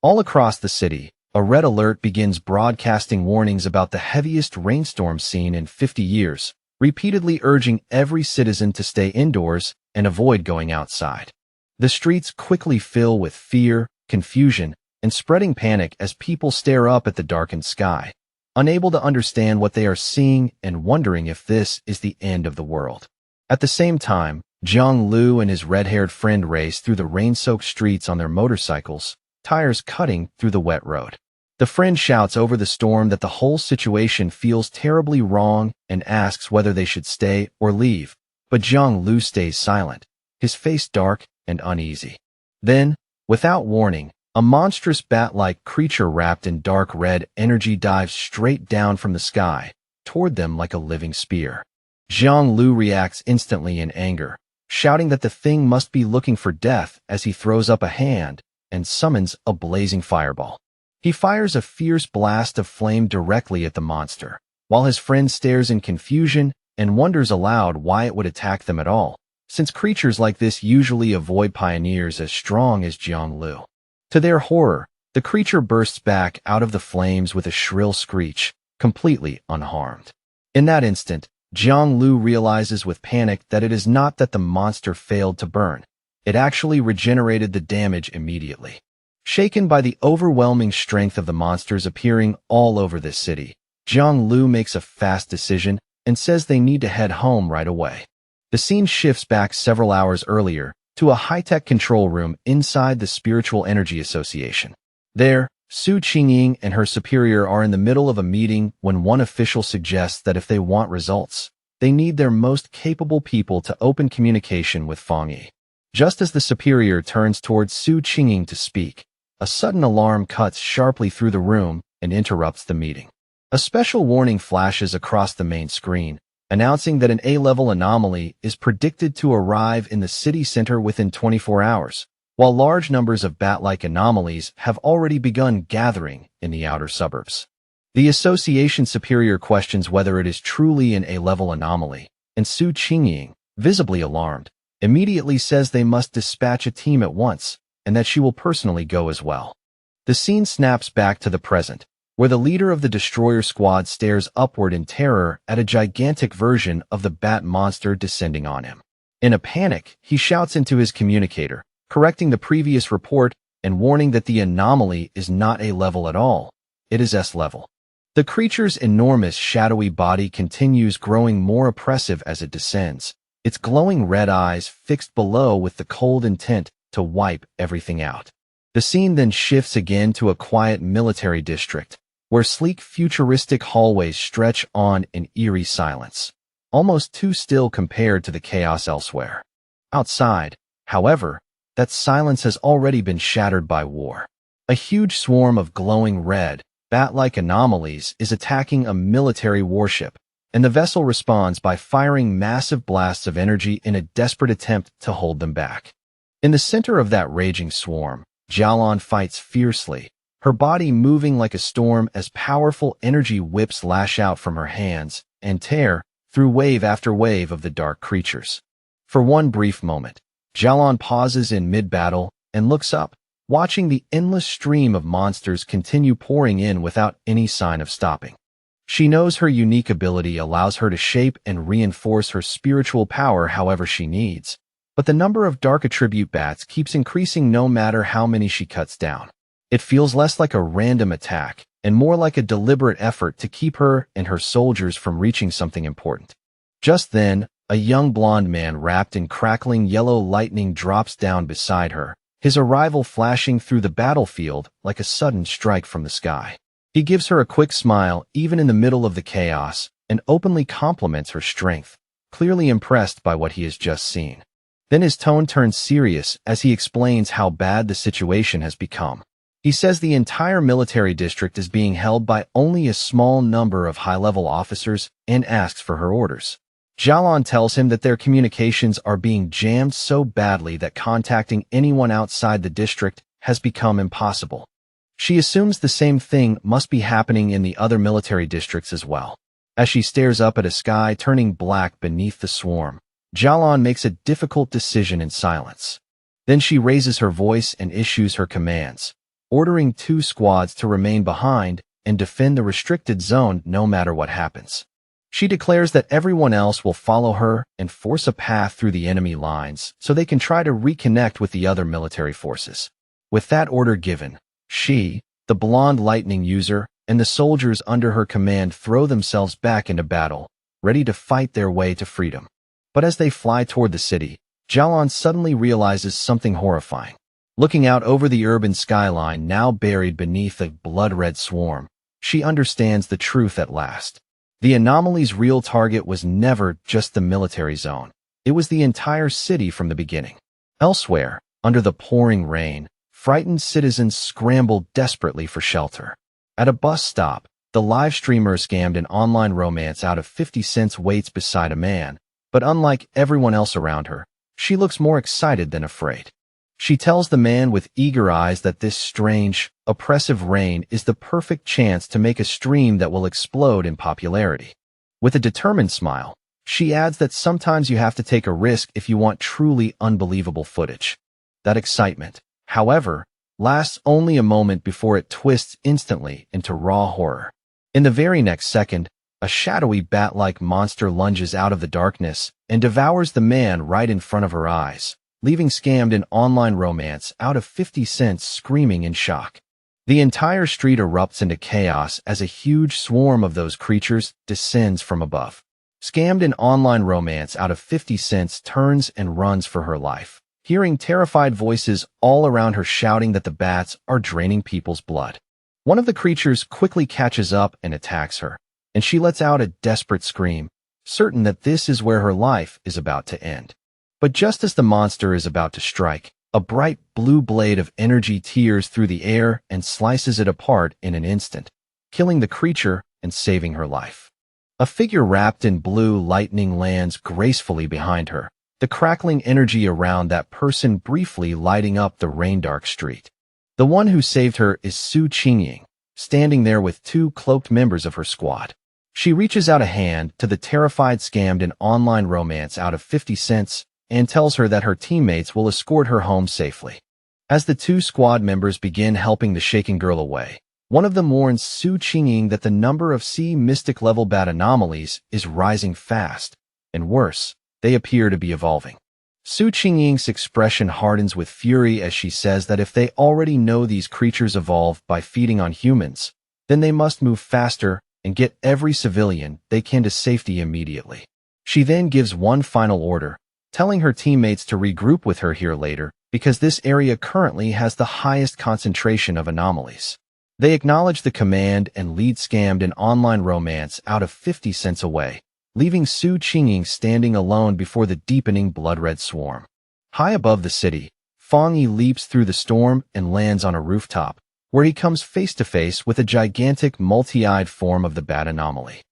All across the city, a red alert begins broadcasting warnings about the heaviest rainstorm seen in 50 years, repeatedly urging every citizen to stay indoors and avoid going outside. The streets quickly fill with fear, confusion, and spreading panic as people stare up at the darkened sky, unable to understand what they are seeing and wondering if this is the end of the world. At the same time, Jiang Lu and his red-haired friend race through the rain-soaked streets on their motorcycles, tires cutting through the wet road. The friend shouts over the storm that the whole situation feels terribly wrong and asks whether they should stay or leave, but Jiang Lu stays silent, his face dark and uneasy. Then, without warning, a monstrous bat-like creature wrapped in dark red energy dives straight down from the sky, toward them like a living spear. Jiang Lu reacts instantly in anger, shouting that the thing must be looking for death as he throws up a hand and summons a blazing fireball. He fires a fierce blast of flame directly at the monster, while his friend stares in confusion and wonders aloud why it would attack them at all, since creatures like this usually avoid pioneers as strong as Jiang Lu. To their horror, the creature bursts back out of the flames with a shrill screech, completely unharmed. In that instant, Jiang Lu realizes with panic that it is not that the monster failed to burn. It actually regenerated the damage immediately. Shaken by the overwhelming strength of the monsters appearing all over this city, Jiang Lu makes a fast decision and says they need to head home right away. The scene shifts back several hours earlier to a high-tech control room inside the Spiritual Energy Association. There, Su Qingying and her superior are in the middle of a meeting when one official suggests that if they want results, they need their most capable people to open communication with Fong Yi. Just as the superior turns towards Su Qingying to speak, a sudden alarm cuts sharply through the room and interrupts the meeting. A special warning flashes across the main screen, announcing that an A-level anomaly is predicted to arrive in the city center within 24 hours, while large numbers of bat-like anomalies have already begun gathering in the outer suburbs. The association superior questions whether it is truly an A-level anomaly, and Su Qingying, visibly alarmed, immediately says they must dispatch a team at once, and that she will personally go as well. The scene snaps back to the present, where the leader of the destroyer squad stares upward in terror at a gigantic version of the bat monster descending on him. In a panic, he shouts into his communicator, correcting the previous report and warning that the anomaly is not A-level at all, it is S-level. The creature's enormous shadowy body continues growing more oppressive as it descends, its glowing red eyes fixed below with the cold intent to wipe everything out. The scene then shifts again to a quiet military district, where sleek futuristic hallways stretch on in eerie silence, almost too still compared to the chaos elsewhere. Outside, however, that silence has already been shattered by war. A huge swarm of glowing red, bat-like anomalies is attacking a military warship, and the vessel responds by firing massive blasts of energy in a desperate attempt to hold them back. In the center of that raging swarm, Jialan fights fiercely, her body moving like a storm as powerful energy whips lash out from her hands and tear through wave after wave of the dark creatures. For one brief moment, Jialan pauses in mid-battle and looks up, watching the endless stream of monsters continue pouring in without any sign of stopping. She knows her unique ability allows her to shape and reinforce her spiritual power however she needs, but the number of dark attribute bats keeps increasing no matter how many she cuts down. It feels less like a random attack and more like a deliberate effort to keep her and her soldiers from reaching something important. Just then, a young blonde man wrapped in crackling yellow lightning drops down beside her, his arrival flashing through the battlefield like a sudden strike from the sky. He gives her a quick smile even in the middle of the chaos and openly compliments her strength, clearly impressed by what he has just seen. Then his tone turns serious as he explains how bad the situation has become. He says the entire military district is being held by only a small number of high-level officers and asks for her orders. Jialan tells him that their communications are being jammed so badly that contacting anyone outside the district has become impossible. She assumes the same thing must be happening in the other military districts as well. As she stares up at a sky turning black beneath the swarm, Jialan makes a difficult decision in silence. Then she raises her voice and issues her commands, ordering 2 squads to remain behind and defend the restricted zone no matter what happens. She declares that everyone else will follow her and force a path through the enemy lines so they can try to reconnect with the other military forces. With that order given, she, the blonde lightning user, and the soldiers under her command throw themselves back into battle, ready to fight their way to freedom. But as they fly toward the city, Jialan suddenly realizes something horrifying. Looking out over the urban skyline now buried beneath a blood-red swarm, she understands the truth at last. The anomaly's real target was never just the military zone. It was the entire city from the beginning. Elsewhere, under the pouring rain, frightened citizens scrambled desperately for shelter. At a bus stop, the live streamer scammed an online romance out of 50 cents waits beside a man, but unlike everyone else around her, she looks more excited than afraid. She tells the man with eager eyes that this strange, oppressive rain is the perfect chance to make a stream that will explode in popularity. With a determined smile, she adds that sometimes you have to take a risk if you want truly unbelievable footage. That excitement, however, lasts only a moment before it twists instantly into raw horror. In the very next second, a shadowy bat-like monster lunges out of the darkness and devours the man right in front of her eyes, leaving scammed an online romance out of 50 cents screaming in shock. The entire street erupts into chaos as a huge swarm of those creatures descends from above. Scammed an online romance out of 50 cents turns and runs for her life, hearing terrified voices all around her shouting that the bats are draining people's blood. One of the creatures quickly catches up and attacks her, and she lets out a desperate scream, certain that this is where her life is about to end. But just as the monster is about to strike, a bright blue blade of energy tears through the air and slices it apart in an instant, killing the creature and saving her life. A figure wrapped in blue lightning lands gracefully behind her, the crackling energy around that person briefly lighting up the rain-dark street. The one who saved her is Su Qingying, standing there with two cloaked members of her squad. She reaches out a hand to the terrified scammed in online romance out of 50 cents and tells her that her teammates will escort her home safely. As the two squad members begin helping the shaken girl away, one of them warns Su Qingying that the number of C mystic level bat anomalies is rising fast, and worse, they appear to be evolving. Su Qingying's expression hardens with fury as she says that if they already know these creatures evolve by feeding on humans, then they must move faster and get every civilian they can to safety immediately. She then gives one final order, telling her teammates to regroup with her here later because this area currently has the highest concentration of anomalies. They acknowledge the command and lead scammed in online romance out of 50 cents away, leaving Su Qingying standing alone before the deepening blood-red swarm. High above the city, Fang Yi leaps through the storm and lands on a rooftop, where he comes face-to-face with a gigantic multi-eyed form of the bat anomaly.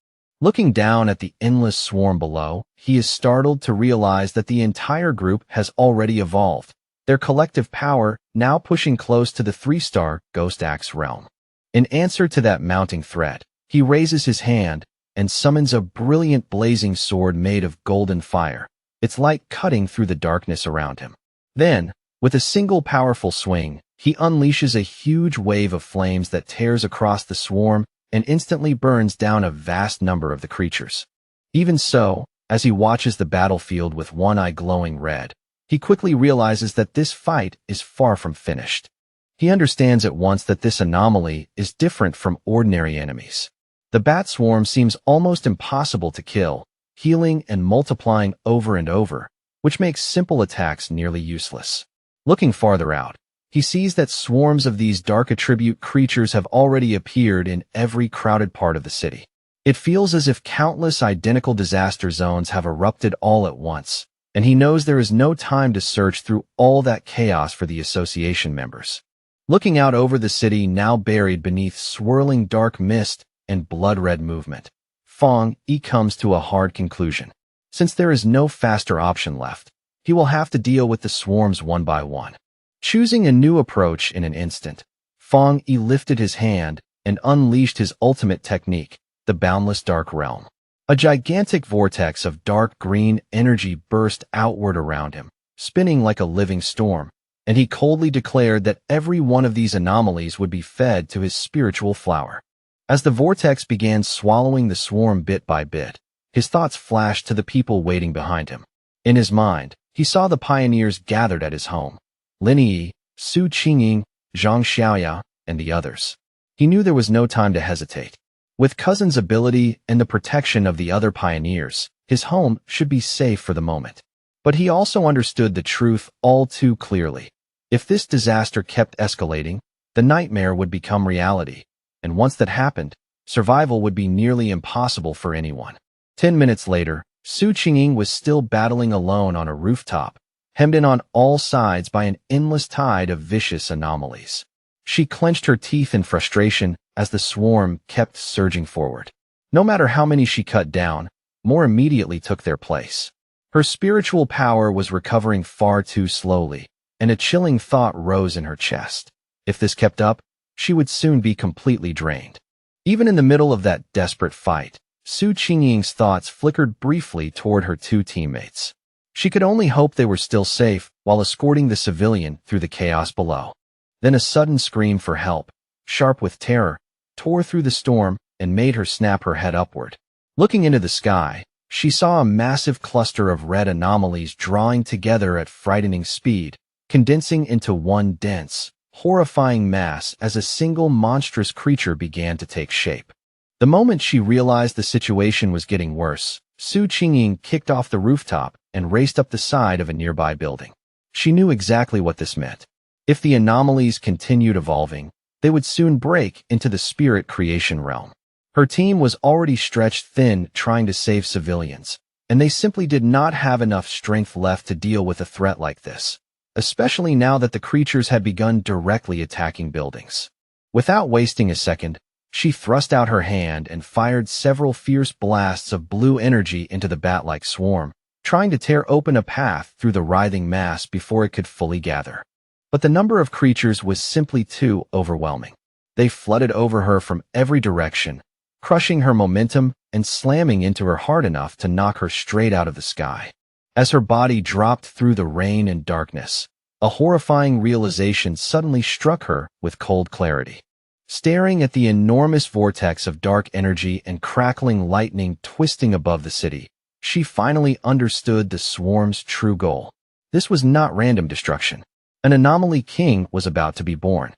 Looking down at the endless swarm below, he is startled to realize that the entire group has already evolved, their collective power now pushing close to the 3-star Ghost Axe realm. In answer to that mounting threat, he raises his hand and summons a brilliant blazing sword made of golden fire, its light cutting through the darkness around him. Then, with a single powerful swing, he unleashes a huge wave of flames that tears across the swarm and instantly burns down a vast number of the creatures. Even so, as he watches the battlefield with one eye glowing red, he quickly realizes that this fight is far from finished. He understands at once that this anomaly is different from ordinary enemies. The bat swarm seems almost impossible to kill, healing and multiplying over and over, which makes simple attacks nearly useless. Looking farther out, he sees that swarms of these dark attribute creatures have already appeared in every crowded part of the city. It feels as if countless identical disaster zones have erupted all at once, and he knows there is no time to search through all that chaos for the association members. Looking out over the city now buried beneath swirling dark mist and blood-red movement, Fang Yi comes to a hard conclusion. Since there is no faster option left, he will have to deal with the swarms one by one. Choosing a new approach in an instant, Fang Yi lifted his hand and unleashed his ultimate technique, the Boundless Dark Realm. A gigantic vortex of dark green energy burst outward around him, spinning like a living storm, and he coldly declared that every one of these anomalies would be fed to his spiritual flower. As the vortex began swallowing the swarm bit by bit, his thoughts flashed to the people waiting behind him. In his mind, he saw the pioneers gathered at his home: Lin Yi, Su Qingying, Zhang Xiaoya, and the others. He knew there was no time to hesitate. With Cousin's ability and the protection of the other pioneers, his home should be safe for the moment. But he also understood the truth all too clearly. If this disaster kept escalating, the nightmare would become reality, and once that happened, survival would be nearly impossible for anyone. 10 minutes later, Su Qingying was still battling alone on a rooftop, hemmed in on all sides by an endless tide of vicious anomalies. She clenched her teeth in frustration as the swarm kept surging forward. No matter how many she cut down, more immediately took their place. Her spiritual power was recovering far too slowly, and a chilling thought rose in her chest. If this kept up, she would soon be completely drained. Even in the middle of that desperate fight, Su Qingying's thoughts flickered briefly toward her two teammates. She could only hope they were still safe while escorting the civilian through the chaos below. Then a sudden scream for help, sharp with terror, tore through the storm and made her snap her head upward. Looking into the sky, she saw a massive cluster of red anomalies drawing together at frightening speed, condensing into one dense, horrifying mass as a single monstrous creature began to take shape. The moment she realized the situation was getting worse, Su Qingying kicked off the rooftop and raced up the side of a nearby building. She knew exactly what this meant. If the anomalies continued evolving, they would soon break into the spirit creation realm. Her team was already stretched thin trying to save civilians, and they simply did not have enough strength left to deal with a threat like this, especially now that the creatures had begun directly attacking buildings. Without wasting a second, She thrust out her hand and fired several fierce blasts of blue energy into the bat-like swarm, trying to tear open a path through the writhing mass before it could fully gather. But the number of creatures was simply too overwhelming. They flooded over her from every direction, crushing her momentum and slamming into her hard enough to knock her straight out of the sky. As her body dropped through the rain and darkness, a horrifying realization suddenly struck her with cold clarity. Staring at the enormous vortex of dark energy and crackling lightning twisting above the city, she finally understood the swarm's true goal. This was not random destruction. An anomaly king was about to be born.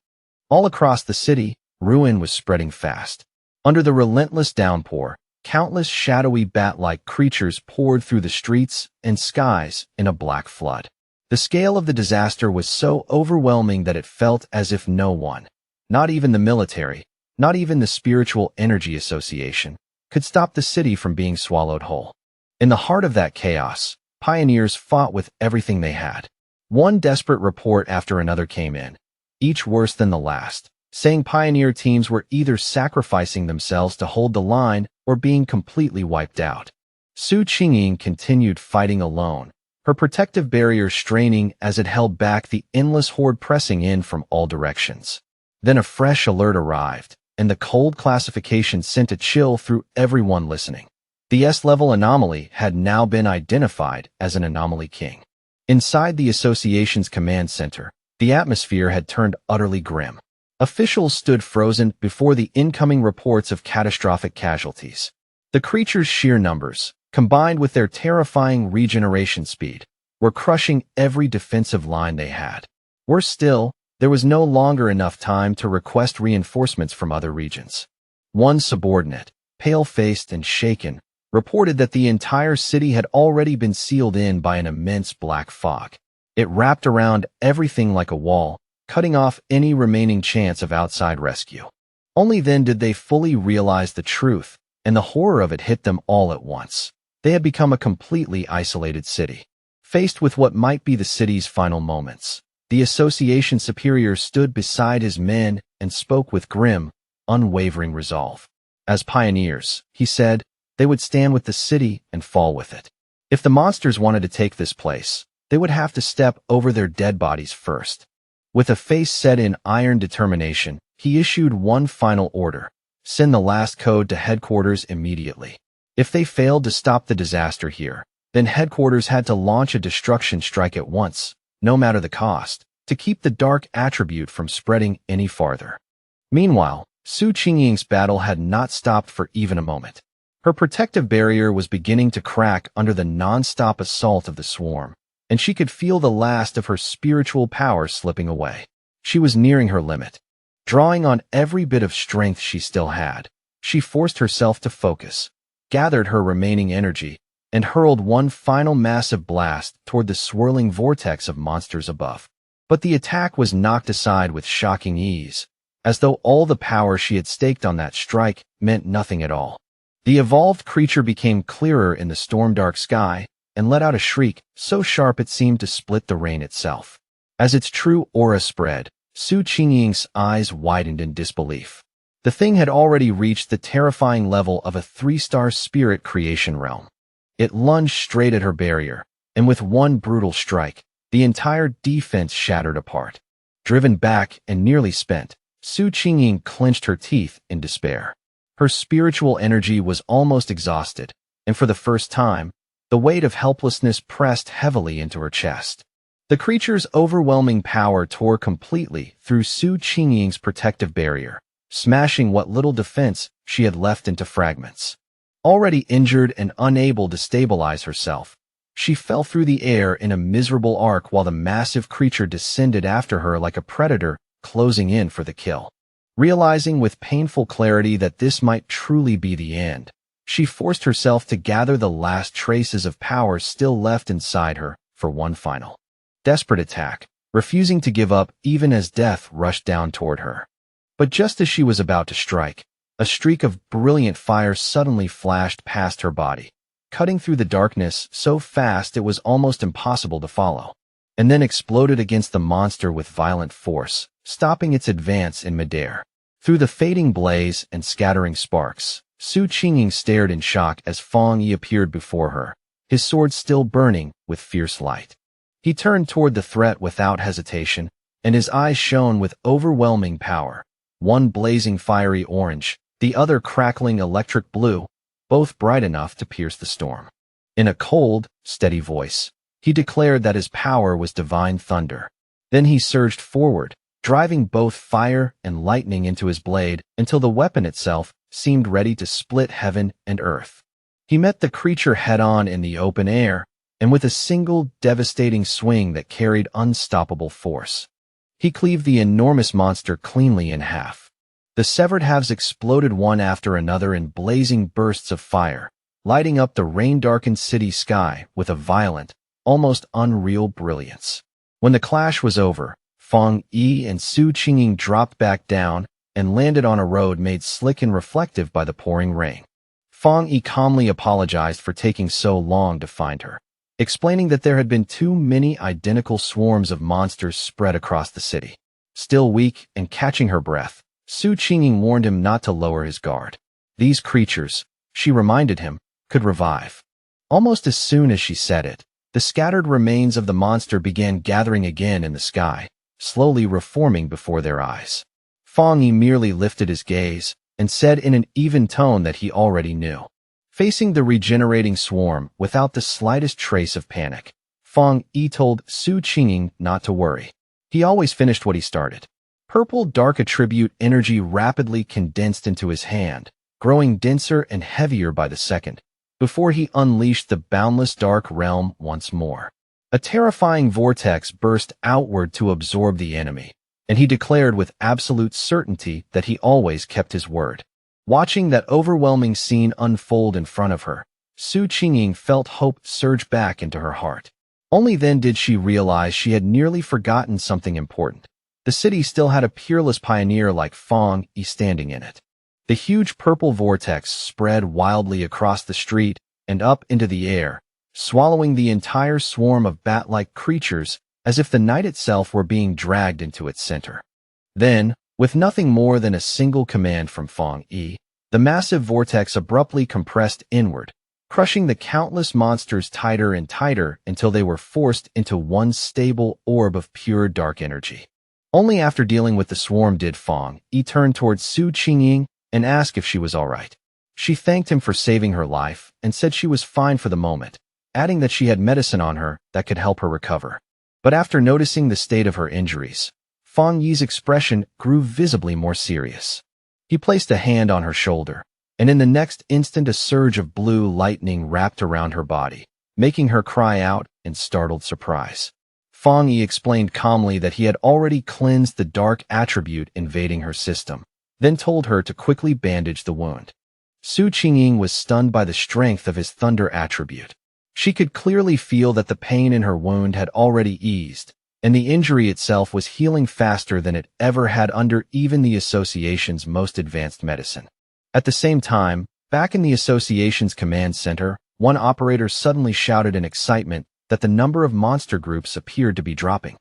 All across the city, ruin was spreading fast. Under the relentless downpour, countless shadowy bat-like creatures poured through the streets and skies in a black flood. The scale of the disaster was so overwhelming that it felt as if no one, not even the military, not even the Spiritual Energy Association, could stop the city from being swallowed whole. In the heart of that chaos, pioneers fought with everything they had. One desperate report after another came in, each worse than the last, saying pioneer teams were either sacrificing themselves to hold the line or being completely wiped out. Su Qingying continued fighting alone, her protective barrier straining as it held back the endless horde pressing in from all directions. Then a fresh alert arrived, and the cold classification sent a chill through everyone listening. The S-level anomaly had now been identified as an anomaly king. Inside the association's command center, the atmosphere had turned utterly grim. Officials stood frozen before the incoming reports of catastrophic casualties. The creature's sheer numbers, combined with their terrifying regeneration speed, were crushing every defensive line they had. Worse still, there was no longer enough time to request reinforcements from other regions. One subordinate, pale-faced and shaken, reported that the entire city had already been sealed in by an immense black fog. It wrapped around everything like a wall, cutting off any remaining chance of outside rescue. Only then did they fully realize the truth, and the horror of it hit them all at once. They had become a completely isolated city. Faced with what might be the city's final moments, the association superior stood beside his men and spoke with grim, unwavering resolve. As pioneers, he said, they would stand with the city and fall with it. If the monsters wanted to take this place, they would have to step over their dead bodies first. With a face set in iron determination, he issued one final order: send the last code to headquarters immediately. If they failed to stop the disaster here, then headquarters had to launch a destruction strike at once, no matter the cost, to keep the dark attribute from spreading any farther. Meanwhile, Su Qingying's battle had not stopped for even a moment. Her protective barrier was beginning to crack under the non-stop assault of the swarm, and she could feel the last of her spiritual power slipping away. She was nearing her limit. Drawing on every bit of strength she still had, she forced herself to focus, gathered her remaining energy, and hurled one final massive blast toward the swirling vortex of monsters above. But the attack was knocked aside with shocking ease, as though all the power she had staked on that strike meant nothing at all. The evolved creature became clearer in the storm-dark sky and let out a shriek so sharp it seemed to split the rain itself. As its true aura spread, Su Qingying's eyes widened in disbelief. The thing had already reached the terrifying level of a 3-star spirit creation realm. It lunged straight at her barrier, and with one brutal strike, the entire defense shattered apart. Driven back and nearly spent, Su Qingying clenched her teeth in despair. Her spiritual energy was almost exhausted, and for the first time, the weight of helplessness pressed heavily into her chest. The creature's overwhelming power tore completely through Su Qingying's protective barrier, smashing what little defense she had left into fragments. Already injured and unable to stabilize herself, she fell through the air in a miserable arc while the massive creature descended after her like a predator closing in for the kill. Realizing with painful clarity that this might truly be the end, she forced herself to gather the last traces of power still left inside her for one final, desperate attack, refusing to give up even as death rushed down toward her. But just as she was about to strike, a streak of brilliant fire suddenly flashed past her body, cutting through the darkness so fast it was almost impossible to follow, and then exploded against the monster with violent force, stopping its advance in midair. Through the fading blaze and scattering sparks, Su Qingying stared in shock as Fang Yi appeared before her, his sword still burning with fierce light. He turned toward the threat without hesitation, and his eyes shone with overwhelming power, one blazing fiery orange, the other crackling electric blue, both bright enough to pierce the storm. In a cold, steady voice, he declared that his power was divine thunder. Then he surged forward, driving both fire and lightning into his blade until the weapon itself seemed ready to split heaven and earth. He met the creature head-on in the open air, and with a single devastating swing that carried unstoppable force, he cleaved the enormous monster cleanly in half. The severed halves exploded one after another in blazing bursts of fire, lighting up the rain-darkened city sky with a violent, almost unreal brilliance. When the clash was over, Fang Yi and Su Qingying dropped back down and landed on a road made slick and reflective by the pouring rain. Fang Yi calmly apologized for taking so long to find her, explaining that there had been too many identical swarms of monsters spread across the city. Still weak and catching her breath, Su Qingying warned him not to lower his guard. These creatures, she reminded him, could revive. Almost as soon as she said it, the scattered remains of the monster began gathering again in the sky, slowly reforming before their eyes. Fang Yi merely lifted his gaze and said in an even tone that he already knew. Facing the regenerating swarm without the slightest trace of panic, Fang Yi told Su Qingying not to worry. He always finished what he started. Purple dark attribute energy rapidly condensed into his hand, growing denser and heavier by the second, before he unleashed the boundless dark realm once more. A terrifying vortex burst outward to absorb the enemy, and he declared with absolute certainty that he always kept his word. Watching that overwhelming scene unfold in front of her, Su Qingying felt hope surge back into her heart. Only then did she realize she had nearly forgotten something important. The city still had a peerless pioneer like Fang Yi standing in it. The huge purple vortex spread wildly across the street and up into the air, swallowing the entire swarm of bat-like creatures as if the night itself were being dragged into its center. Then, with nothing more than a single command from Fang Yi, the massive vortex abruptly compressed inward, crushing the countless monsters tighter and tighter until they were forced into one stable orb of pure dark energy. Only after dealing with the swarm did Fang Yi turn towards Su Qingying and ask if she was all right. She thanked him for saving her life and said she was fine for the moment, adding that she had medicine on her that could help her recover. But after noticing the state of her injuries, Fang Yi's expression grew visibly more serious. He placed a hand on her shoulder, and in the next instant a surge of blue lightning wrapped around her body, making her cry out in startled surprise. Fang Yi explained calmly that he had already cleansed the dark attribute invading her system, then told her to quickly bandage the wound. Su Qingying was stunned by the strength of his thunder attribute. She could clearly feel that the pain in her wound had already eased, and the injury itself was healing faster than it ever had under even the association's most advanced medicine. At the same time, back in the association's command center, one operator suddenly shouted in excitement that the number of monster groups appeared to be dropping.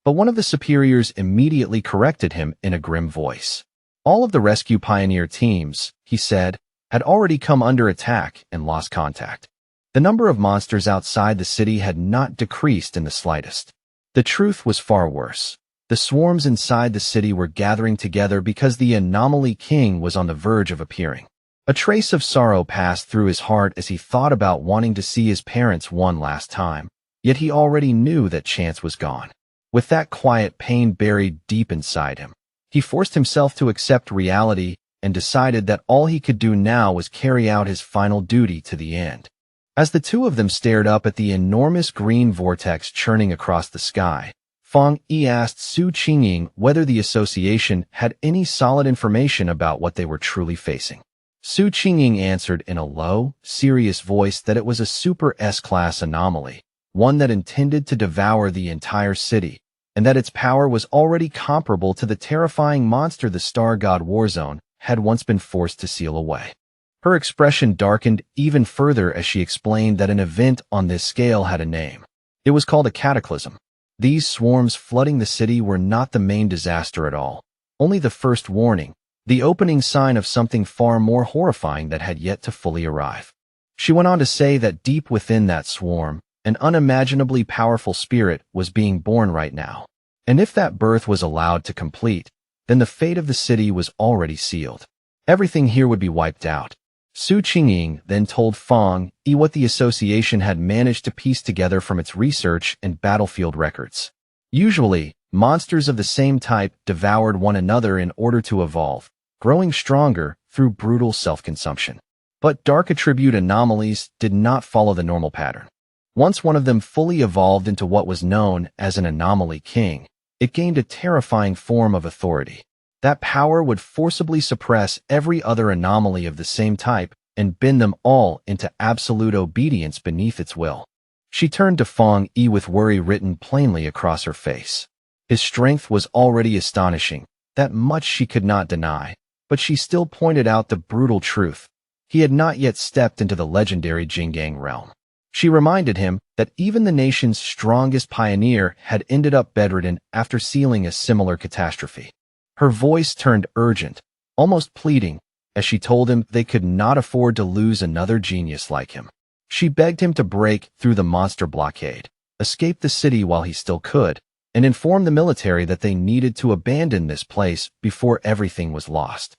But one of the superiors immediately corrected him in a grim voice. All of the rescue pioneer teams, he said, had already come under attack and lost contact. The number of monsters outside the city had not decreased in the slightest. The truth was far worse. The swarms inside the city were gathering together because the anomaly king was on the verge of appearing. A trace of sorrow passed through his heart as he thought about wanting to see his parents one last time, yet he already knew that chance was gone. With that quiet pain buried deep inside him, he forced himself to accept reality and decided that all he could do now was carry out his final duty to the end. As the two of them stared up at the enormous green vortex churning across the sky, Fang Yi asked Su Qingying whether the association had any solid information about what they were truly facing. Su Qingying answered in a low, serious voice that it was a super S-class anomaly, one that intended to devour the entire city, and that its power was already comparable to the terrifying monster the Star God Warzone had once been forced to seal away. Her expression darkened even further as she explained that an event on this scale had a name. It was called a cataclysm. These swarms flooding the city were not the main disaster at all, only the first warning, the opening sign of something far more horrifying that had yet to fully arrive. She went on to say that deep within that swarm, an unimaginably powerful spirit was being born right now. And if that birth was allowed to complete, then the fate of the city was already sealed. Everything here would be wiped out. Su Qingying then told Fang Yi what the association had managed to piece together from its research and battlefield records. Usually, monsters of the same type devoured one another in order to evolve, growing stronger through brutal self-consumption. But dark attribute anomalies did not follow the normal pattern. Once one of them fully evolved into what was known as an anomaly king, it gained a terrifying form of authority. That power would forcibly suppress every other anomaly of the same type and bend them all into absolute obedience beneath its will. She turned to Fang Yi with worry written plainly across her face. His strength was already astonishing, that much she could not deny, but she still pointed out the brutal truth. He had not yet stepped into the legendary Jinggang realm. She reminded him that even the nation's strongest pioneer had ended up bedridden after sealing a similar catastrophe. Her voice turned urgent, almost pleading, as she told him they could not afford to lose another genius like him. She begged him to break through the monster blockade, escape the city while he still could, and inform the military that they needed to abandon this place before everything was lost.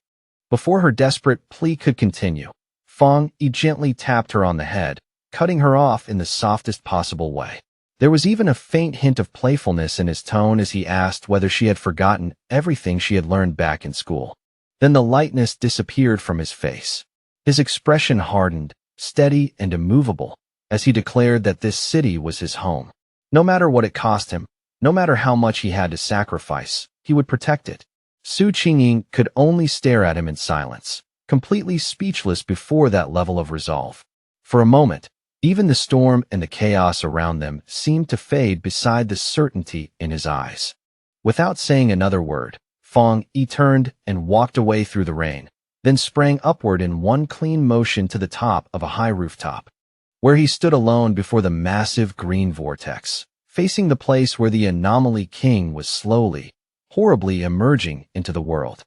Before her desperate plea could continue, Fang Yi gently tapped her on the head, cutting her off in the softest possible way. There was even a faint hint of playfulness in his tone as he asked whether she had forgotten everything she had learned back in school. Then the lightness disappeared from his face. His expression hardened, steady and immovable, as he declared that this city was his home. No matter what it cost him, no matter how much he had to sacrifice, he would protect it. Su Qingying could only stare at him in silence, completely speechless before that level of resolve. For a moment, even the storm and the chaos around them seemed to fade beside the certainty in his eyes. Without saying another word, Fang Yi turned and walked away through the rain, then sprang upward in one clean motion to the top of a high rooftop, where he stood alone before the massive green vortex, facing the place where the anomaly king was slowly, horribly emerging into the world.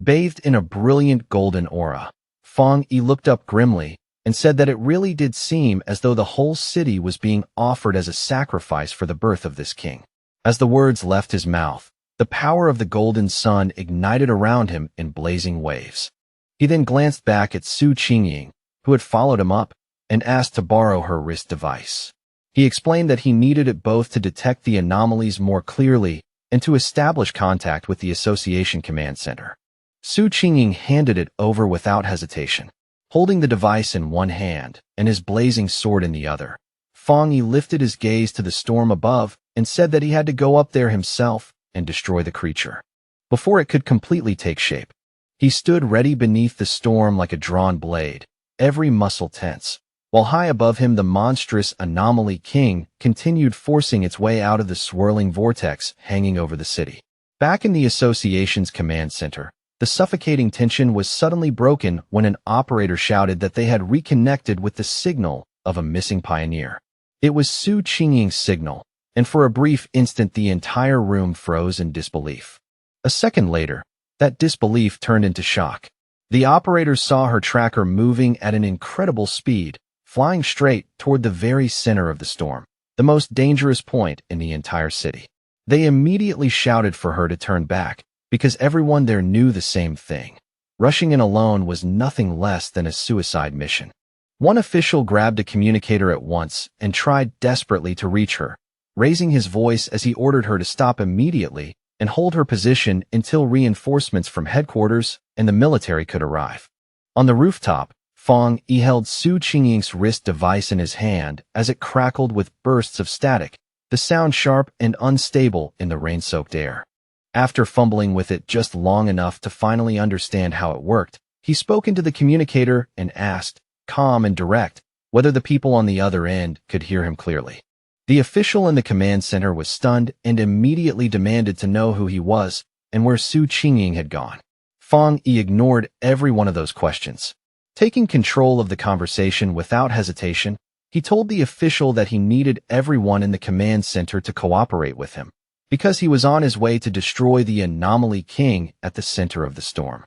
Bathed in a brilliant golden aura, Fang Yi looked up grimly and said that it really did seem as though the whole city was being offered as a sacrifice for the birth of this king. As the words left his mouth, the power of the golden sun ignited around him in blazing waves. He then glanced back at Su Qingying, who had followed him up, and asked to borrow her wrist device. He explained that he needed it both to detect the anomalies more clearly and to establish contact with the Association Command Center. Su Qingying handed it over without hesitation. Holding the device in one hand and his blazing sword in the other, Fang Yi lifted his gaze to the storm above and said that he had to go up there himself and destroy the creature before it could completely take shape. He stood ready beneath the storm like a drawn blade, every muscle tense, while high above him the monstrous anomaly king continued forcing its way out of the swirling vortex hanging over the city. Back in the association's command center, the suffocating tension was suddenly broken when an operator shouted that they had reconnected with the signal of a missing pioneer. It was Su Qingying's signal, and for a brief instant the entire room froze in disbelief. A second later, that disbelief turned into shock. The operators saw her tracker moving at an incredible speed, flying straight toward the very center of the storm, the most dangerous point in the entire city. They immediately shouted for her to turn back, because everyone there knew the same thing. Rushing in alone was nothing less than a suicide mission. One official grabbed a communicator at once and tried desperately to reach her, raising his voice as he ordered her to stop immediately and hold her position until reinforcements from headquarters and the military could arrive. On the rooftop, Fang Yi held Su Qingying's wrist device in his hand as it crackled with bursts of static, the sound sharp and unstable in the rain-soaked air. After fumbling with it just long enough to finally understand how it worked, he spoke into the communicator and asked, calm and direct, whether the people on the other end could hear him clearly. The official in the command center was stunned and immediately demanded to know who he was and where Su Qingying had gone. Fang Yi ignored every one of those questions. Taking control of the conversation without hesitation, he told the official that he needed everyone in the command center to cooperate with him, because he was on his way to destroy the anomaly king at the center of the storm.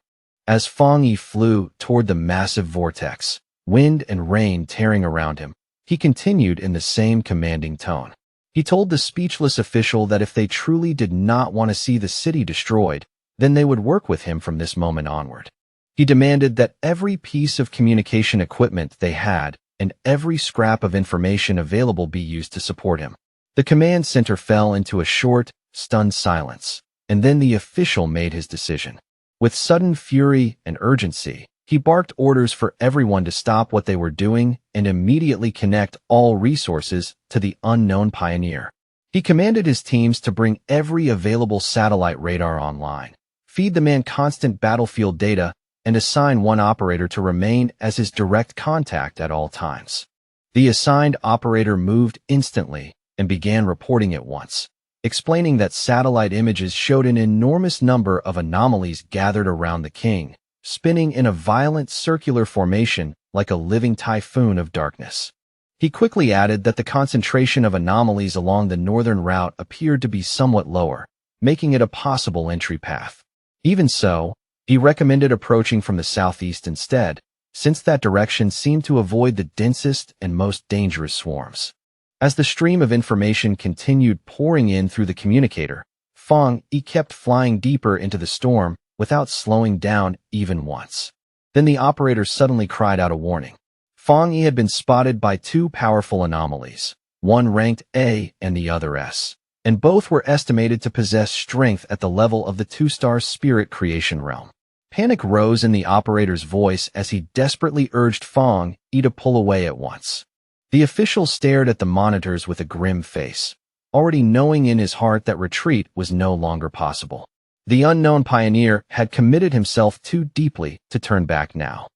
As Fang Yi flew toward the massive vortex, wind and rain tearing around him, he continued in the same commanding tone. He told the speechless official that if they truly did not want to see the city destroyed, then they would work with him from this moment onward. He demanded that every piece of communication equipment they had and every scrap of information available be used to support him. The command center fell into a short, stunned silence, and then the official made his decision. With sudden fury and urgency, he barked orders for everyone to stop what they were doing and immediately connect all resources to the unknown pioneer. He commanded his teams to bring every available satellite radar online, feed the man constant battlefield data, and assign one operator to remain as his direct contact at all times. The assigned operator moved instantly and began reporting at once, explaining that satellite images showed an enormous number of anomalies gathered around the king, spinning in a violent circular formation like a living typhoon of darkness. He quickly added that the concentration of anomalies along the northern route appeared to be somewhat lower, making it a possible entry path. Even so, he recommended approaching from the southeast instead, since that direction seemed to avoid the densest and most dangerous swarms. As the stream of information continued pouring in through the communicator, Fang Yi kept flying deeper into the storm without slowing down even once. Then the operator suddenly cried out a warning. Fang Yi had been spotted by two powerful anomalies, one ranked A and the other S, and both were estimated to possess strength at the level of the two-star spirit creation realm. Panic rose in the operator's voice as he desperately urged Fang Yi to pull away at once. The official stared at the monitors with a grim face, already knowing in his heart that retreat was no longer possible. The unknown pioneer had committed himself too deeply to turn back now.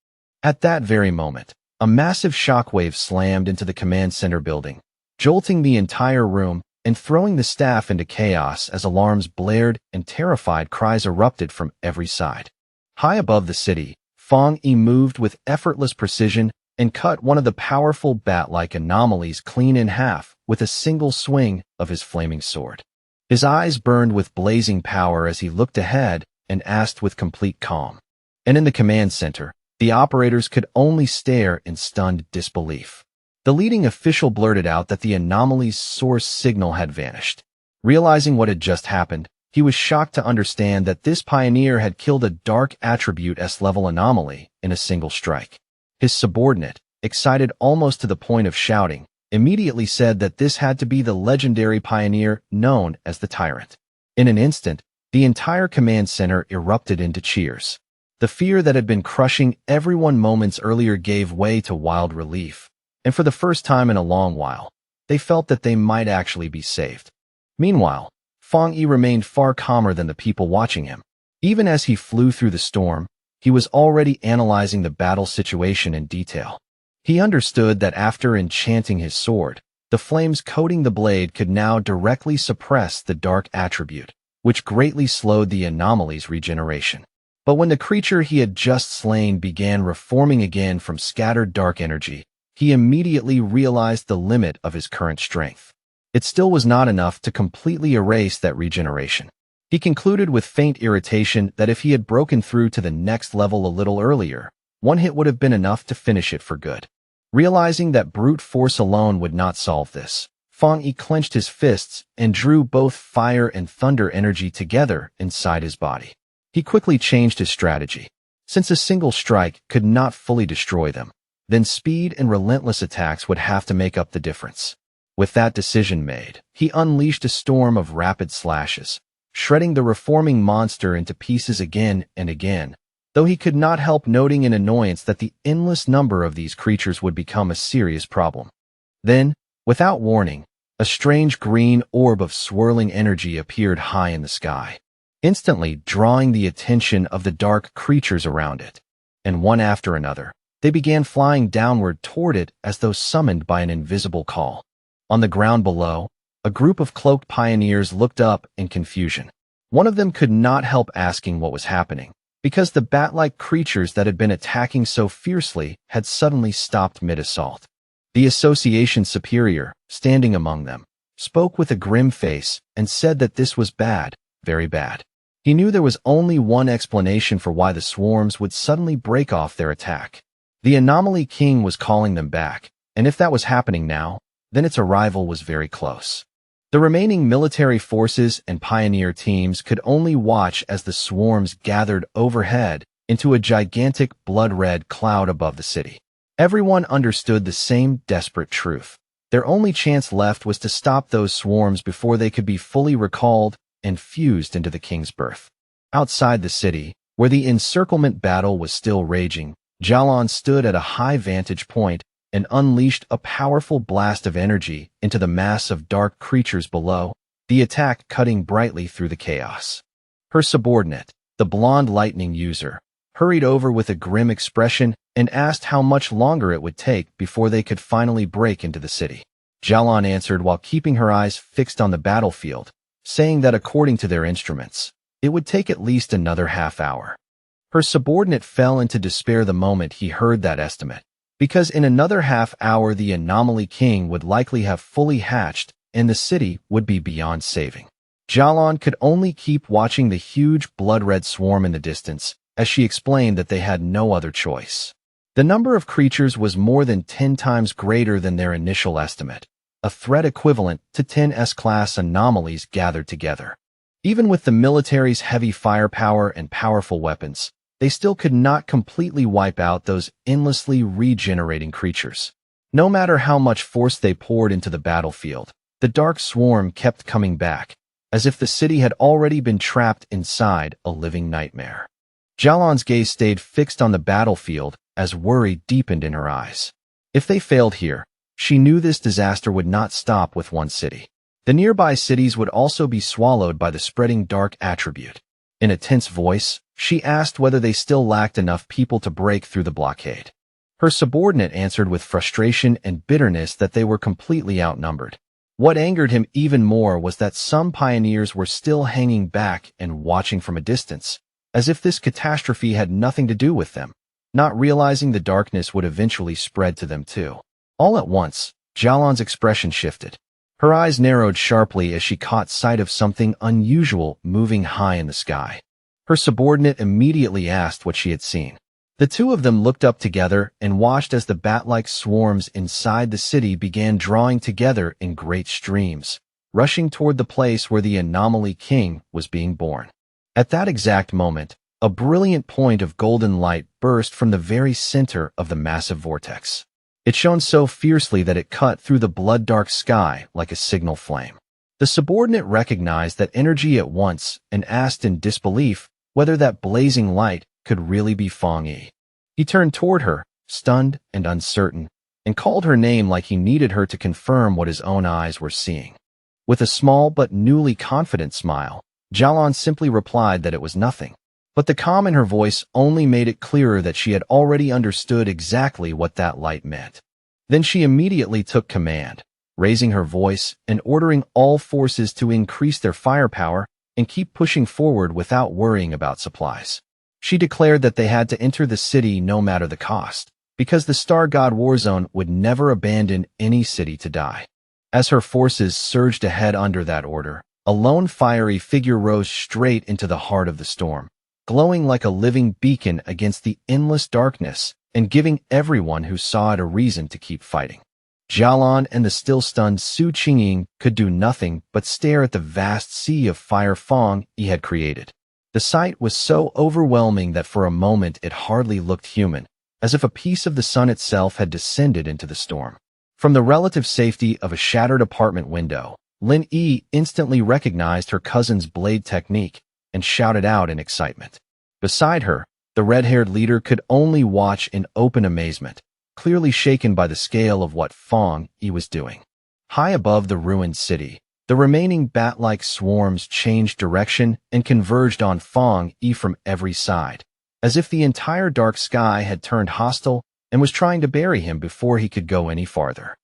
At that very moment, a massive shockwave slammed into the command center building, jolting the entire room and throwing the staff into chaos as alarms blared and terrified cries erupted from every side. High above the city, Fang Yi moved with effortless precision and cut one of the powerful bat-like anomalies clean in half with a single swing of his flaming sword. His eyes burned with blazing power as he looked ahead and asked with complete calm. And in the command center, the operators could only stare in stunned disbelief. The leading official blurted out that the anomaly's source signal had vanished. Realizing what had just happened, he was shocked to understand that this pioneer had killed a dark attribute S-level anomaly in a single strike. His subordinate, excited almost to the point of shouting, immediately said that this had to be the legendary pioneer known as the Tyrant. In an instant, the entire command center erupted into cheers. The fear that had been crushing everyone moments earlier gave way to wild relief, and for the first time in a long while, they felt that they might actually be saved. Meanwhile, Fang Yi remained far calmer than the people watching him. Even as he flew through the storm, he was already analyzing the battle situation in detail. He understood that after enchanting his sword, the flames coating the blade could now directly suppress the dark attribute, which greatly slowed the anomaly's regeneration. But when the creature he had just slain began reforming again from scattered dark energy, he immediately realized the limit of his current strength. It still was not enough to completely erase that regeneration. He concluded with faint irritation that if he had broken through to the next level a little earlier, one hit would have been enough to finish it for good. Realizing that brute force alone would not solve this, Fang Yi clenched his fists and drew both fire and thunder energy together inside his body. He quickly changed his strategy. Since a single strike could not fully destroy them, then speed and relentless attacks would have to make up the difference. With that decision made, he unleashed a storm of rapid slashes, shredding the reforming monster into pieces again and again, though he could not help noting in annoyance that the endless number of these creatures would become a serious problem. Then, without warning, a strange green orb of swirling energy appeared high in the sky, instantly drawing the attention of the dark creatures around it. And one after another, they began flying downward toward it as though summoned by an invisible call. On the ground below, a group of cloaked pioneers looked up in confusion. One of them could not help asking what was happening, because the bat-like creatures that had been attacking so fiercely had suddenly stopped mid-assault. The association superior, standing among them, spoke with a grim face and said that this was bad, very bad. He knew there was only one explanation for why the swarms would suddenly break off their attack. The Anomaly King was calling them back, and if that was happening now, then its arrival was very close. The remaining military forces and pioneer teams could only watch as the swarms gathered overhead into a gigantic blood-red cloud above the city. Everyone understood the same desperate truth. Their only chance left was to stop those swarms before they could be fully recalled and fused into the king's birth. Outside the city, where the encirclement battle was still raging, Jalan stood at a high vantage point and unleashed a powerful blast of energy into the mass of dark creatures below, the attack cutting brightly through the chaos. Her subordinate, the blonde lightning user, hurried over with a grim expression and asked how much longer it would take before they could finally break into the city. Jalan answered while keeping her eyes fixed on the battlefield, saying that according to their instruments, it would take at least another half-hour. Her subordinate fell into despair the moment he heard that estimate, because in another half-hour the Anomaly King would likely have fully hatched and the city would be beyond saving. Jalan could only keep watching the huge blood-red swarm in the distance as she explained that they had no other choice. The number of creatures was more than 10 times greater than their initial estimate, a threat equivalent to 10 S-class anomalies gathered together. Even with the military's heavy firepower and powerful weapons, they still could not completely wipe out those endlessly regenerating creatures. No matter how much force they poured into the battlefield, the dark swarm kept coming back, as if the city had already been trapped inside a living nightmare. Jalan's gaze stayed fixed on the battlefield as worry deepened in her eyes. If they failed here, she knew this disaster would not stop with one city. The nearby cities would also be swallowed by the spreading dark attribute. In a tense voice, she asked whether they still lacked enough people to break through the blockade. Her subordinate answered with frustration and bitterness that they were completely outnumbered. What angered him even more was that some pioneers were still hanging back and watching from a distance, as if this catastrophe had nothing to do with them, not realizing the darkness would eventually spread to them too. All at once, Jalan's expression shifted. Her eyes narrowed sharply as she caught sight of something unusual moving high in the sky. Her subordinate immediately asked what she had seen. The two of them looked up together and watched as the bat-like swarms inside the city began drawing together in great streams, rushing toward the place where the Anomaly King was being born. At that exact moment, a brilliant point of golden light burst from the very center of the massive vortex. It shone so fiercely that it cut through the blood-dark sky like a signal flame. The subordinate recognized that energy at once and asked in disbelief whether that blazing light could really be Fong Yi. He turned toward her, stunned and uncertain, and called her name like he needed her to confirm what his own eyes were seeing. With a small but newly confident smile, Jalan simply replied that it was nothing. But the calm in her voice only made it clearer that she had already understood exactly what that light meant. Then she immediately took command, raising her voice and ordering all forces to increase their firepower and keep pushing forward without worrying about supplies. She declared that they had to enter the city no matter the cost, because the Star God Warzone would never abandon any city to die. As her forces surged ahead under that order, a lone fiery figure rose straight into the heart of the storm, glowing like a living beacon against the endless darkness and giving everyone who saw it a reason to keep fighting. Jalan and the still-stunned Su Qingying could do nothing but stare at the vast sea of fire Fong Yi had created. The sight was so overwhelming that for a moment it hardly looked human, as if a piece of the sun itself had descended into the storm. From the relative safety of a shattered apartment window, Lin Yi instantly recognized her cousin's blade technique and shouted out in excitement. Beside her, the red-haired leader could only watch in open amazement, clearly shaken by the scale of what Fong Yi was doing. High above the ruined city, the remaining bat-like swarms changed direction and converged on Fong Yi from every side, as if the entire dark sky had turned hostile and was trying to bury him before he could go any farther.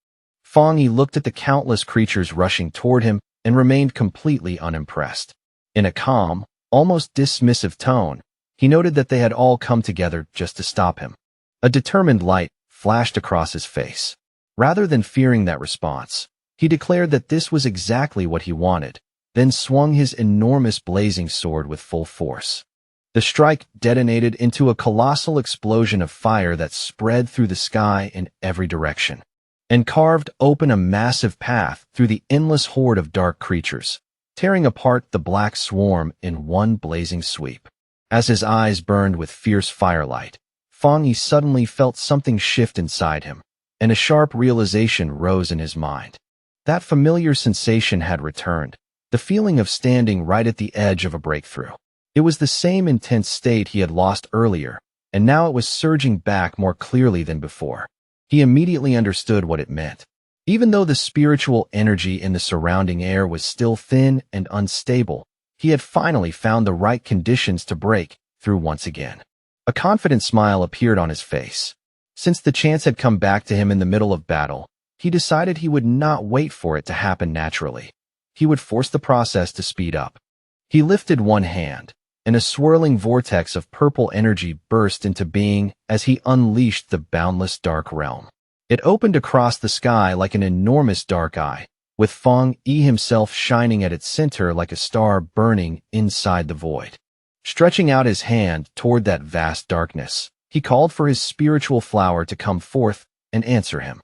Fong Yi looked at the countless creatures rushing toward him and remained completely unimpressed. In a calm, almost dismissive tone, he noted that they had all come together just to stop him. A determined light flashed across his face. Rather than fearing that response, he declared that this was exactly what he wanted. then swung his enormous blazing sword with full force. The strike detonated into a colossal explosion of fire that spread through the sky in every direction, and carved open a massive path through the endless horde of dark creatures, tearing apart the black swarm in one blazing sweep. As his eyes burned with fierce firelight, Fang Yi suddenly felt something shift inside him, and a sharp realization rose in his mind. That familiar sensation had returned, the feeling of standing right at the edge of a breakthrough. It was the same intense state he had lost earlier, and now it was surging back more clearly than before. He immediately understood what it meant. Even though the spiritual energy in the surrounding air was still thin and unstable, he had finally found the right conditions to break through once again. A confident smile appeared on his face. Since the chance had come back to him in the middle of battle, he decided he would not wait for it to happen naturally. He would force the process to speed up. He lifted one hand, and a swirling vortex of purple energy burst into being as he unleashed the boundless dark realm. It opened across the sky like an enormous dark eye, with Fang Yi himself shining at its center like a star burning inside the void. Stretching out his hand toward that vast darkness, he called for his spiritual flower to come forth and answer him.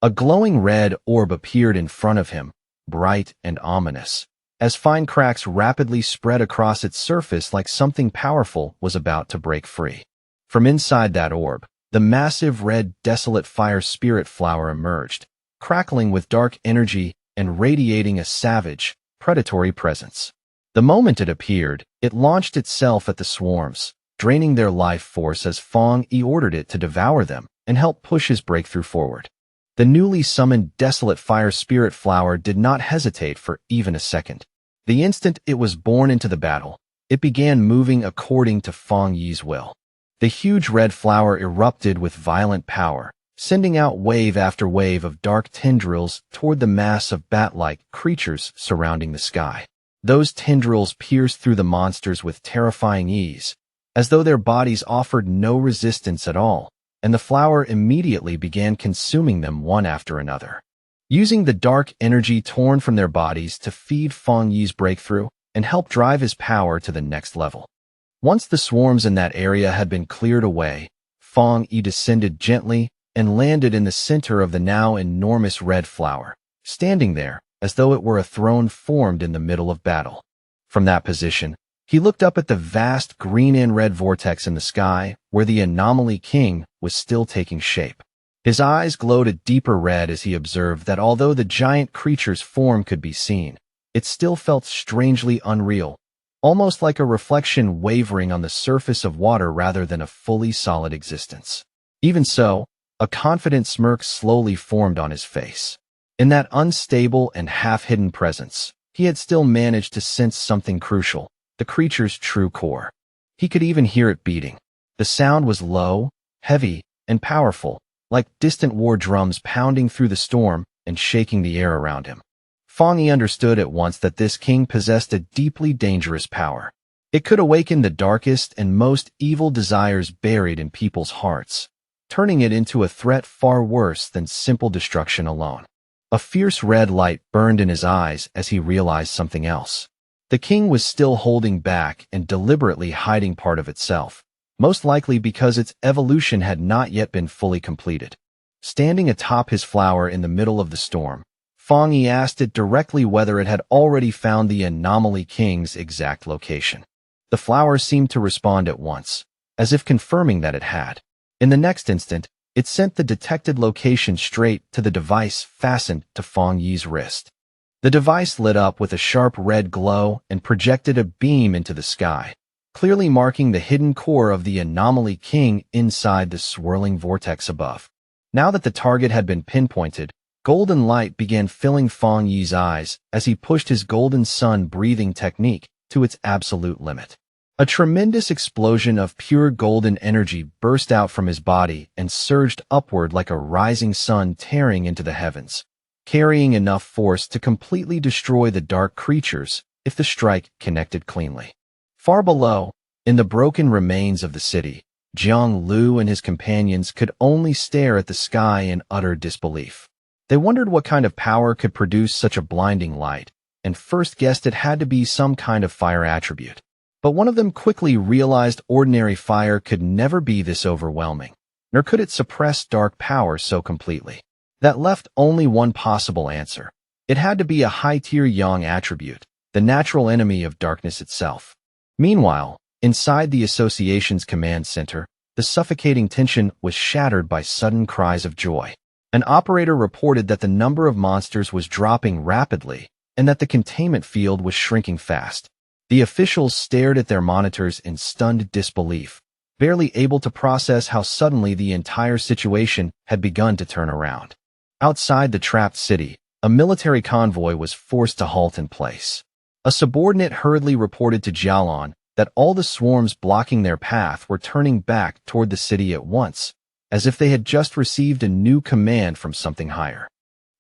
A glowing red orb appeared in front of him, bright and ominous, as fine cracks rapidly spread across its surface like something powerful was about to break free. From inside that orb, the massive red desolate fire spirit flower emerged, crackling with dark energy and radiating a savage, predatory presence. The moment it appeared, it launched itself at the swarms, draining their life force as Fang Yi ordered it to devour them and help push his breakthrough forward. The newly summoned desolate fire spirit flower did not hesitate for even a second. The instant it was born into the battle, it began moving according to Fang Yi's will. The huge red flower erupted with violent power, sending out wave after wave of dark tendrils toward the mass of bat-like creatures surrounding the sky. Those tendrils pierced through the monsters with terrifying ease, as though their bodies offered no resistance at all, and the flower immediately began consuming them one after another. Using the dark energy torn from their bodies to feed Fang Yi's breakthrough and help drive his power to the next level. Once the swarms in that area had been cleared away, Fang Yi descended gently and landed in the center of the now enormous red flower, standing there as though it were a throne formed in the middle of battle. From that position, he looked up at the vast green and red vortex in the sky where the Anomaly King was still taking shape. His eyes glowed a deeper red as he observed that although the giant creature's form could be seen, it still felt strangely unreal, almost like a reflection wavering on the surface of water rather than a fully solid existence. Even so, a confident smirk slowly formed on his face. In that unstable and half-hidden presence, he had still managed to sense something crucial, the creature's true core. He could even hear it beating. The sound was low, heavy, and powerful, like distant war drums pounding through the storm and shaking the air around him. Fang Yi understood at once that this king possessed a deeply dangerous power. It could awaken the darkest and most evil desires buried in people's hearts, turning it into a threat far worse than simple destruction alone. A fierce red light burned in his eyes as he realized something else. The king was still holding back and deliberately hiding part of itself, most likely because its evolution had not yet been fully completed. Standing atop his flower in the middle of the storm, Fang Yi asked it directly whether it had already found the Anomaly King's exact location. The flower seemed to respond at once, as if confirming that it had. In the next instant, it sent the detected location straight to the device fastened to Fang Yi's wrist. The device lit up with a sharp red glow and projected a beam into the sky, clearly marking the hidden core of the Anomaly King inside the swirling vortex above. Now that the target had been pinpointed, golden light began filling Fang Yi's eyes as he pushed his golden sun breathing technique to its absolute limit. A tremendous explosion of pure golden energy burst out from his body and surged upward like a rising sun tearing into the heavens, carrying enough force to completely destroy the dark creatures if the strike connected cleanly. Far below, in the broken remains of the city, Jiang Lu and his companions could only stare at the sky in utter disbelief. They wondered what kind of power could produce such a blinding light, and first guessed it had to be some kind of fire attribute. But one of them quickly realized ordinary fire could never be this overwhelming, nor could it suppress dark power so completely. That left only one possible answer. It had to be a high-tier yang attribute, the natural enemy of darkness itself. Meanwhile, inside the association's command center, the suffocating tension was shattered by sudden cries of joy. An operator reported that the number of monsters was dropping rapidly and that the containment field was shrinking fast. The officials stared at their monitors in stunned disbelief, barely able to process how suddenly the entire situation had begun to turn around. Outside the trapped city, a military convoy was forced to halt in place. A subordinate hurriedly reported to Jialan that all the swarms blocking their path were turning back toward the city at once, as if they had just received a new command from something higher.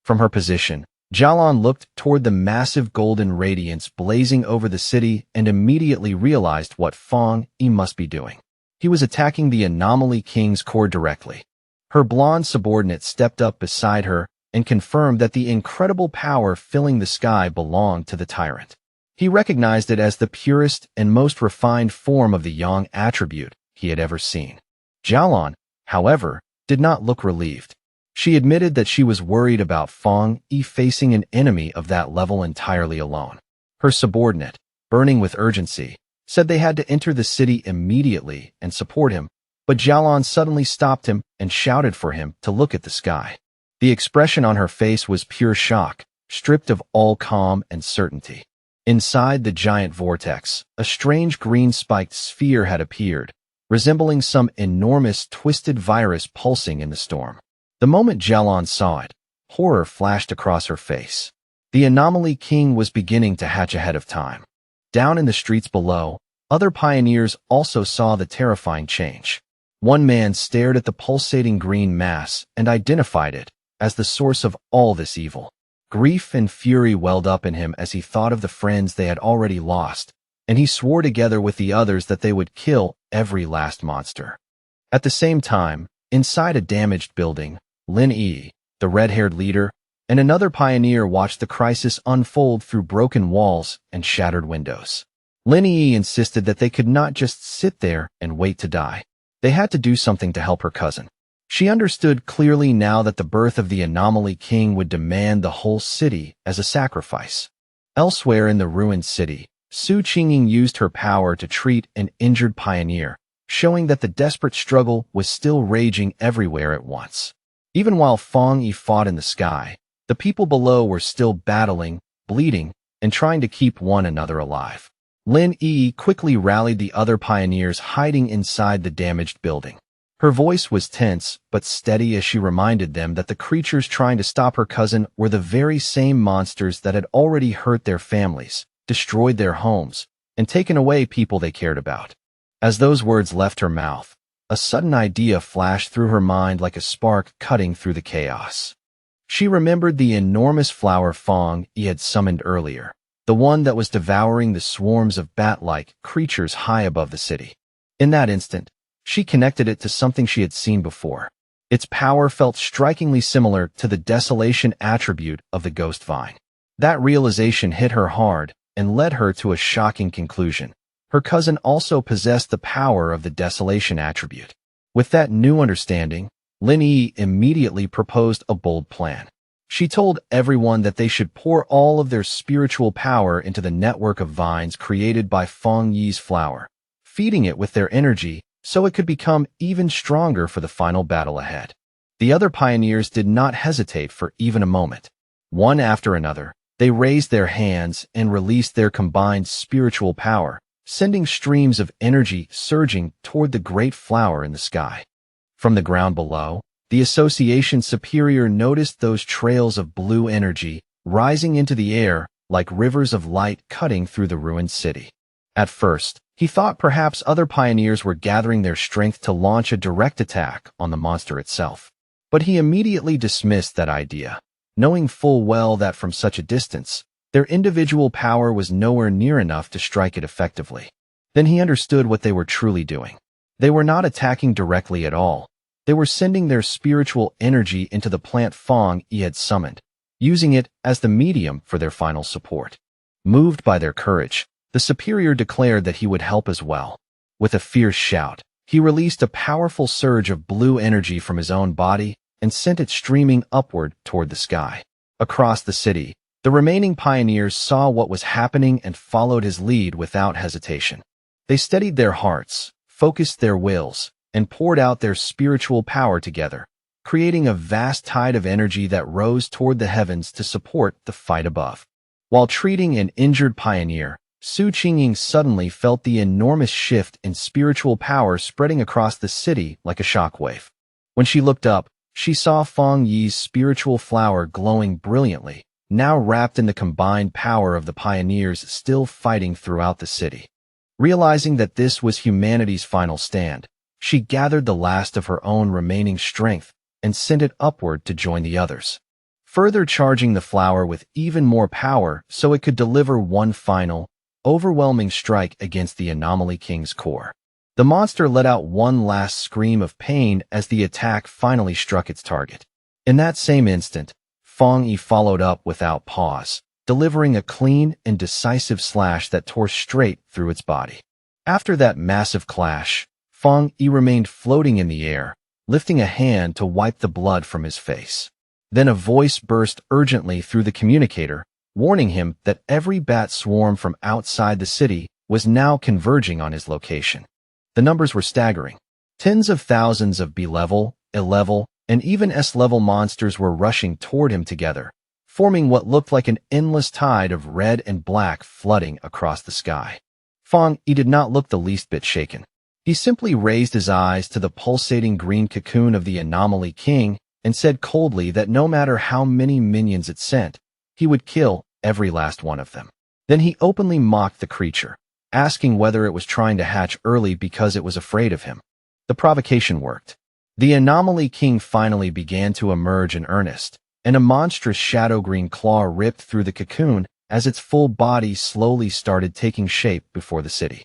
From her position, Jialan looked toward the massive golden radiance blazing over the city and immediately realized what Feng Yi must be doing. He was attacking the Anomaly King's core directly. Her blonde subordinate stepped up beside her and confirmed that the incredible power filling the sky belonged to the tyrant. He recognized it as the purest and most refined form of the yang attribute he had ever seen. Jialan, however, did not look relieved. She admitted that she was worried about Feng Yi facing an enemy of that level entirely alone. Her subordinate, burning with urgency, said they had to enter the city immediately and support him, but Jialan suddenly stopped him and shouted for him to look at the sky. The expression on her face was pure shock, stripped of all calm and certainty. Inside the giant vortex, a strange green-spiked sphere had appeared, resembling some enormous twisted virus pulsing in the storm. The moment Jialan saw it, horror flashed across her face. The Anomaly King was beginning to hatch ahead of time. Down in the streets below, other pioneers also saw the terrifying change. One man stared at the pulsating green mass and identified it as the source of all this evil. Grief and fury welled up in him as he thought of the friends they had already lost, and he swore together with the others that they would kill every last monster. At the same time, inside a damaged building, Lin Yi, the red-haired leader, and another pioneer watched the crisis unfold through broken walls and shattered windows. Lin Yi insisted that they could not just sit there and wait to die. They had to do something to help her cousin. She understood clearly now that the birth of the Anomaly King would demand the whole city as a sacrifice. Elsewhere in the ruined city, Su Qingying used her power to treat an injured pioneer, showing that the desperate struggle was still raging everywhere at once. Even while Feng Yi fought in the sky, the people below were still battling, bleeding, and trying to keep one another alive. Lin Yi quickly rallied the other pioneers hiding inside the damaged building. Her voice was tense but steady as she reminded them that the creatures trying to stop her cousin were the very same monsters that had already hurt their families, destroyed their homes, and taken away people they cared about. As those words left her mouth, a sudden idea flashed through her mind like a spark cutting through the chaos. She remembered the enormous flower Feng Yi had summoned earlier, the one that was devouring the swarms of bat-like creatures high above the city. In that instant, she connected it to something she had seen before. Its power felt strikingly similar to the desolation attribute of the ghost vine. That realization hit her hard and led her to a shocking conclusion. Her cousin also possessed the power of the desolation attribute. With that new understanding, Lin Yi immediately proposed a bold plan. She told everyone that they should pour all of their spiritual power into the network of vines created by Feng Yi's flower, feeding it with their energy so it could become even stronger for the final battle ahead. The other pioneers did not hesitate for even a moment. One after another, they raised their hands and released their combined spiritual power, sending streams of energy surging toward the great flower in the sky. From the ground below, the Association Superior noticed those trails of blue energy rising into the air like rivers of light cutting through the ruined city. At first, he thought perhaps other pioneers were gathering their strength to launch a direct attack on the monster itself. But he immediately dismissed that idea, knowing full well that from such a distance, their individual power was nowhere near enough to strike it effectively. Then he understood what they were truly doing. They were not attacking directly at all. They were sending their spiritual energy into the plant Feng Yi had summoned, using it as the medium for their final support. Moved by their courage, the superior declared that he would help as well. With a fierce shout, he released a powerful surge of blue energy from his own body and sent it streaming upward toward the sky. Across the city, the remaining pioneers saw what was happening and followed his lead without hesitation. They steadied their hearts, focused their wills, and poured out their spiritual power together, creating a vast tide of energy that rose toward the heavens to support the fight above. While treating an injured pioneer, Su Qingying suddenly felt the enormous shift in spiritual power spreading across the city like a shockwave. When she looked up, she saw Fang Yi's spiritual flower glowing brilliantly, now wrapped in the combined power of the pioneers still fighting throughout the city. Realizing that this was humanity's final stand, she gathered the last of her own remaining strength and sent it upward to join the others, further charging the flower with even more power so it could deliver one final, overwhelming strike against the Anomaly King's core. The monster let out one last scream of pain as the attack finally struck its target. In that same instant, Fang Yi followed up without pause, delivering a clean and decisive slash that tore straight through its body. After that massive clash, Fang Yi remained floating in the air, lifting a hand to wipe the blood from his face. Then a voice burst urgently through the communicator, warning him that every bat swarm from outside the city was now converging on his location. The numbers were staggering. Tens of thousands of B-level, A-level, and even S-level monsters were rushing toward him together, forming what looked like an endless tide of red and black flooding across the sky. Fang Yi did not look the least bit shaken. He simply raised his eyes to the pulsating green cocoon of the Anomaly King and said coldly that no matter how many minions it sent, he would kill every last one of them. Then he openly mocked the creature, asking whether it was trying to hatch early because it was afraid of him. The provocation worked. The Anomaly King finally began to emerge in earnest, and a monstrous shadow-green claw ripped through the cocoon as its full body slowly started taking shape before the city.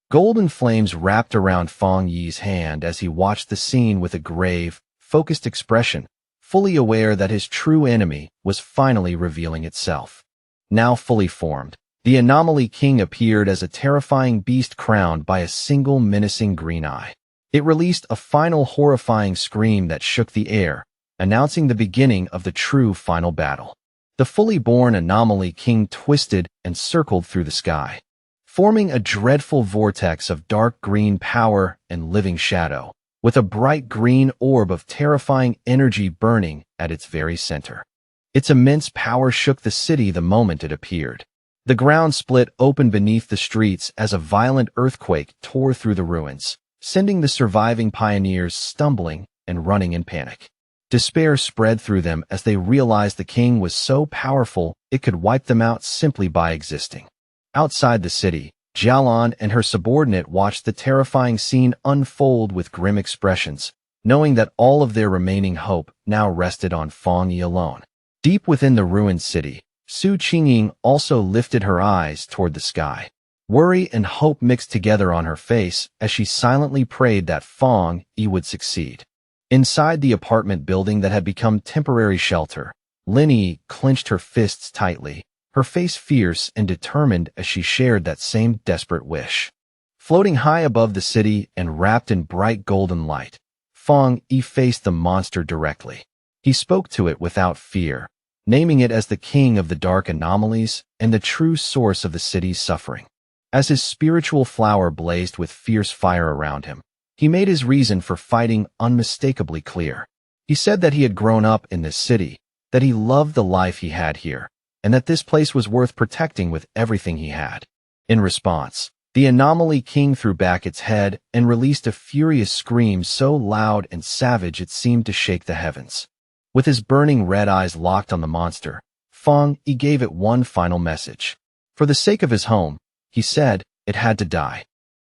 Golden flames wrapped around Fang Yi's hand as he watched the scene with a grave, focused expression, fully aware that his true enemy was finally revealing itself. Now fully formed, the Anomaly King appeared as a terrifying beast crowned by a single menacing green eye. It released a final horrifying scream that shook the air, announcing the beginning of the true final battle. The fully born Anomaly King twisted and circled through the sky, forming a dreadful vortex of dark green power and living shadow, with a bright green orb of terrifying energy burning at its very center. Its immense power shook the city the moment it appeared. The ground split open beneath the streets as a violent earthquake tore through the ruins, sending the surviving pioneers stumbling and running in panic. Despair spread through them as they realized the king was so powerful it could wipe them out simply by existing. Outside the city, Jialan and her subordinate watched the terrifying scene unfold with grim expressions, knowing that all of their remaining hope now rested on Fang Yi alone. Deep within the ruined city, Su Qingying also lifted her eyes toward the sky. Worry and hope mixed together on her face as she silently prayed that Fang Yi would succeed. Inside the apartment building that had become temporary shelter, Lin Yi clenched her fists tightly, her face fierce and determined as she shared that same desperate wish. Floating high above the city and wrapped in bright golden light, Fang Yi faced the monster directly. He spoke to it without fear, naming it as the king of the dark anomalies and the true source of the city's suffering. As his spiritual flower blazed with fierce fire around him, he made his reason for fighting unmistakably clear. He said that he had grown up in this city, that he loved the life he had here, and that this place was worth protecting with everything he had. In response, the Anomaly King threw back its head and released a furious scream so loud and savage it seemed to shake the heavens. With his burning red eyes locked on the monster, Fang Yi gave it one final message. For the sake of his home, he said, it had to die.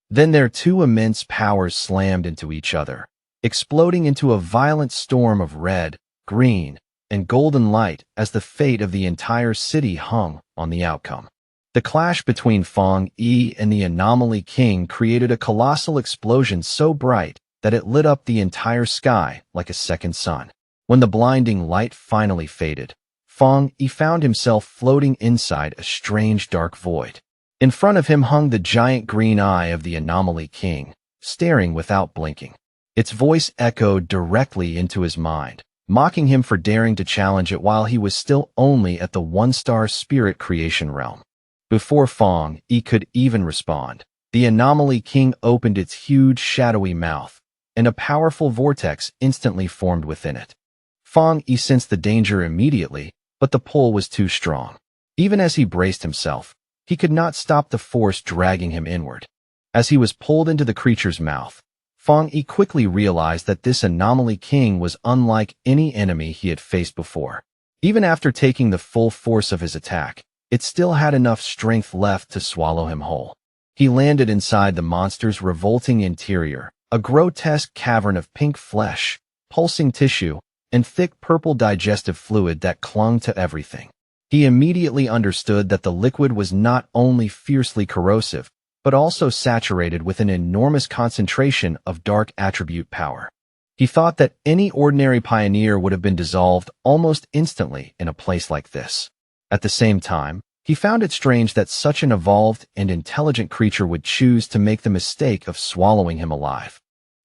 Then their two immense powers slammed into each other, exploding into a violent storm of red, green, and golden light as the fate of the entire city hung on the outcome. The clash between Fang Yi and the Anomaly King created a colossal explosion so bright that it lit up the entire sky like a second sun. When the blinding light finally faded, Fong Yi found himself floating inside a strange dark void. In front of him hung the giant green eye of the Anomaly King, staring without blinking. Its voice echoed directly into his mind, mocking him for daring to challenge it while he was still only at the one-star spirit creation realm. Before Fong Yi could even respond, the Anomaly King opened its huge shadowy mouth, and a powerful vortex instantly formed within it. Fong Yi sensed the danger immediately, but the pull was too strong. Even as he braced himself, he could not stop the force dragging him inward. As he was pulled into the creature's mouth, Fong Yi quickly realized that this Anomaly King was unlike any enemy he had faced before. Even after taking the full force of his attack, it still had enough strength left to swallow him whole. He landed inside the monster's revolting interior, a grotesque cavern of pink flesh, pulsing tissue, and thick purple digestive fluid that clung to everything. He immediately understood that the liquid was not only fiercely corrosive, but also saturated with an enormous concentration of dark attribute power. He thought that any ordinary pioneer would have been dissolved almost instantly in a place like this. At the same time, he found it strange that such an evolved and intelligent creature would choose to make the mistake of swallowing him alive.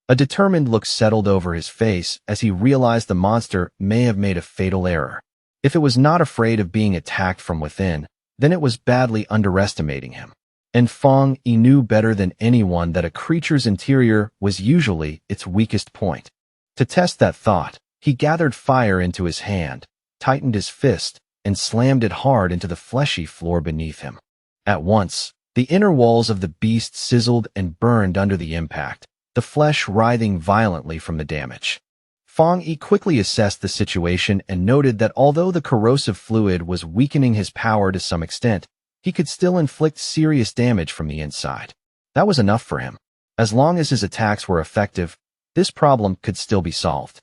A determined look settled over his face as he realized the monster may have made a fatal error. If it was not afraid of being attacked from within, then it was badly underestimating him. And Fong Yi knew better than anyone that a creature's interior was usually its weakest point. To test that thought, he gathered fire into his hand, tightened his fist, and slammed it hard into the fleshy floor beneath him. At once, the inner walls of the beast sizzled and burned under the impact, the flesh writhing violently from the damage. Fong Yi quickly assessed the situation and noted that although the corrosive fluid was weakening his power to some extent, he could still inflict serious damage from the inside. That was enough for him. As long as his attacks were effective, this problem could still be solved.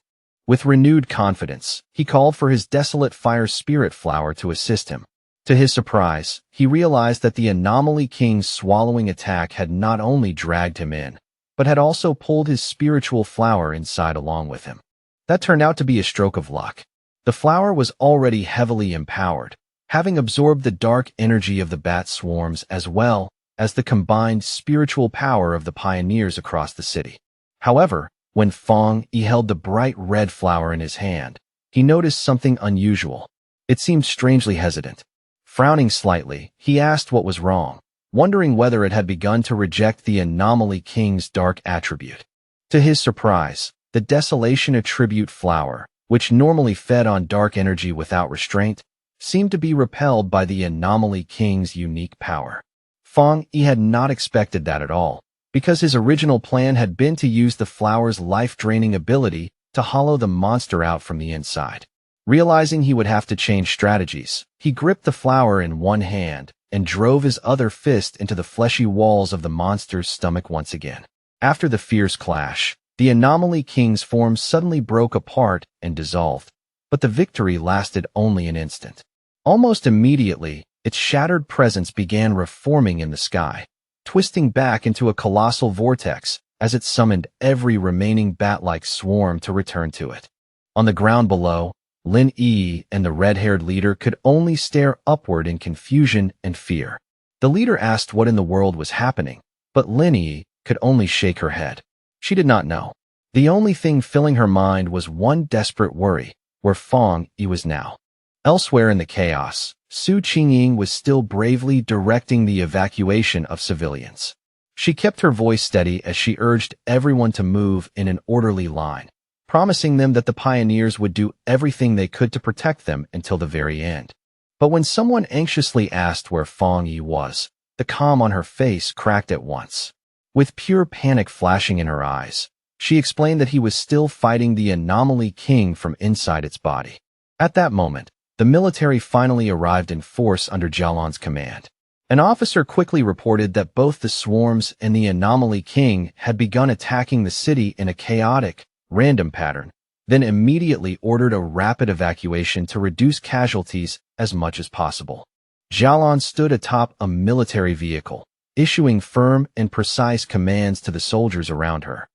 With renewed confidence, he called for his desolate fire spirit flower to assist him. To his surprise, he realized that the Anomaly King's swallowing attack had not only dragged him in, but had also pulled his spiritual flower inside along with him. That turned out to be a stroke of luck. The flower was already heavily empowered, having absorbed the dark energy of the bat swarms as well as the combined spiritual power of the pioneers across the city. However, when Fong Yi held the bright red flower in his hand, he noticed something unusual. It seemed strangely hesitant. Frowning slightly, he asked what was wrong, wondering whether it had begun to reject the Anomaly King's dark attribute. To his surprise, the Desolation attribute flower, which normally fed on dark energy without restraint, seemed to be repelled by the Anomaly King's unique power. Fong Yi had not expected that at all, because his original plan had been to use the flower's life-draining ability to hollow the monster out from the inside. Realizing he would have to change strategies, he gripped the flower in one hand and drove his other fist into the fleshy walls of the monster's stomach once again. After the fierce clash, the Anomaly King's form suddenly broke apart and dissolved, but the victory lasted only an instant. Almost immediately, its shattered presence began reforming in the sky, twisting back into a colossal vortex as it summoned every remaining bat-like swarm to return to it. On the ground below, Lin Yi and the red-haired leader could only stare upward in confusion and fear. The leader asked what in the world was happening, but Lin Yi could only shake her head. She did not know. The only thing filling her mind was one desperate worry, where Fong Yi was now. Elsewhere in the chaos, Su Qingying was still bravely directing the evacuation of civilians. She kept her voice steady as she urged everyone to move in an orderly line, promising them that the pioneers would do everything they could to protect them until the very end. But when someone anxiously asked where Fong Yi was, the calm on her face cracked at once. With pure panic flashing in her eyes, she explained that he was still fighting the Anomaly King from inside its body. At that moment, the military finally arrived in force under Jialan's command. An officer quickly reported that both the swarms and the Anomaly King had begun attacking the city in a chaotic, random pattern, then immediately ordered a rapid evacuation to reduce casualties as much as possible. Jialan stood atop a military vehicle, issuing firm and precise commands to the soldiers around her.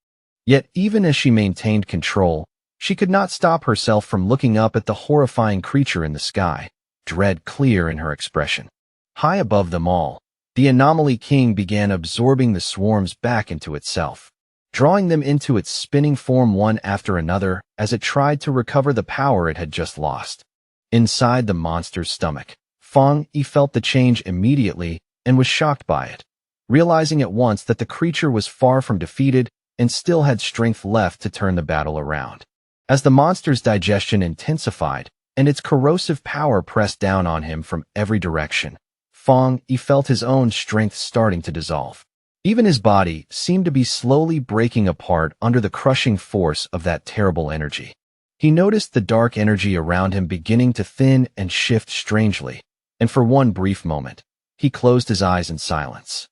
Yet even as she maintained control, She could not stop herself from looking up at the horrifying creature in the sky, dread clear in her expression. High above them all, the Anomaly King began absorbing the swarms back into itself, drawing them into its spinning form one after another as it tried to recover the power it had just lost. Inside the monster's stomach, Fang Yi felt the change immediately and was shocked by it, realizing at once that the creature was far from defeated and still had strength left to turn the battle around. As the monster's digestion intensified and its corrosive power pressed down on him from every direction, Fang Yi felt his own strength starting to dissolve. Even his body seemed to be slowly breaking apart under the crushing force of that terrible energy. He noticed the dark energy around him beginning to thin and shift strangely, and for one brief moment, he closed his eyes in silence.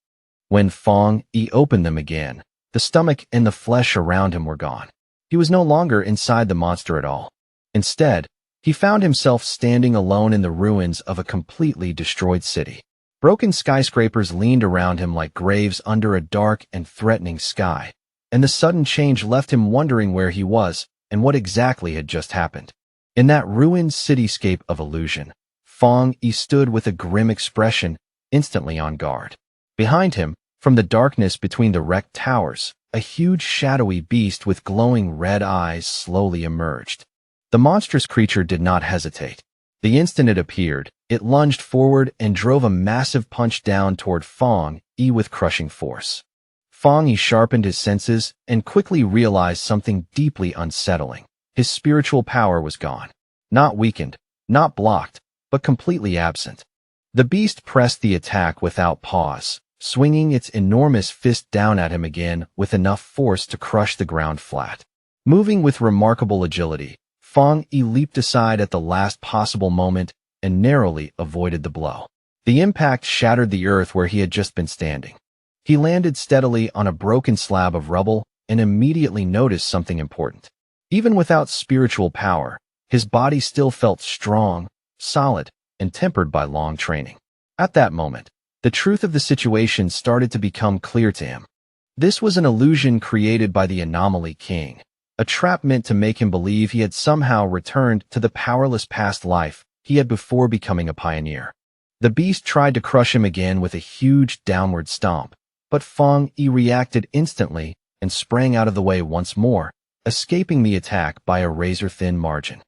When Fang Yi opened them again, the stomach and the flesh around him were gone. He was no longer inside the monster at all. Instead, he found himself standing alone in the ruins of a completely destroyed city. Broken skyscrapers leaned around him like graves under a dark and threatening sky, and the sudden change left him wondering where he was and what exactly had just happened. In that ruined cityscape of illusion, Fang Yi stood with a grim expression, instantly on guard. Behind him, from the darkness between the wrecked towers, a huge shadowy beast with glowing red eyes slowly emerged. The monstrous creature did not hesitate. The instant it appeared, it lunged forward and drove a massive punch down toward Fang Yi with crushing force. Fang Yi sharpened his senses and quickly realized something deeply unsettling. His spiritual power was gone. Not weakened, not blocked, but completely absent. The beast pressed the attack without pause, swinging its enormous fist down at him again with enough force to crush the ground flat. Moving with remarkable agility, Fang Yi leaped aside at the last possible moment and narrowly avoided the blow. The impact shattered the earth where he had just been standing. He landed steadily on a broken slab of rubble and immediately noticed something important. Even without spiritual power, his body still felt strong, solid, and tempered by long training. At that moment, the truth of the situation started to become clear to him. This was an illusion created by the Anomaly King, a trap meant to make him believe he had somehow returned to the powerless past life he had before becoming a pioneer. The beast tried to crush him again with a huge downward stomp, but Fang Yi reacted instantly and sprang out of the way once more, escaping the attack by a razor-thin margin.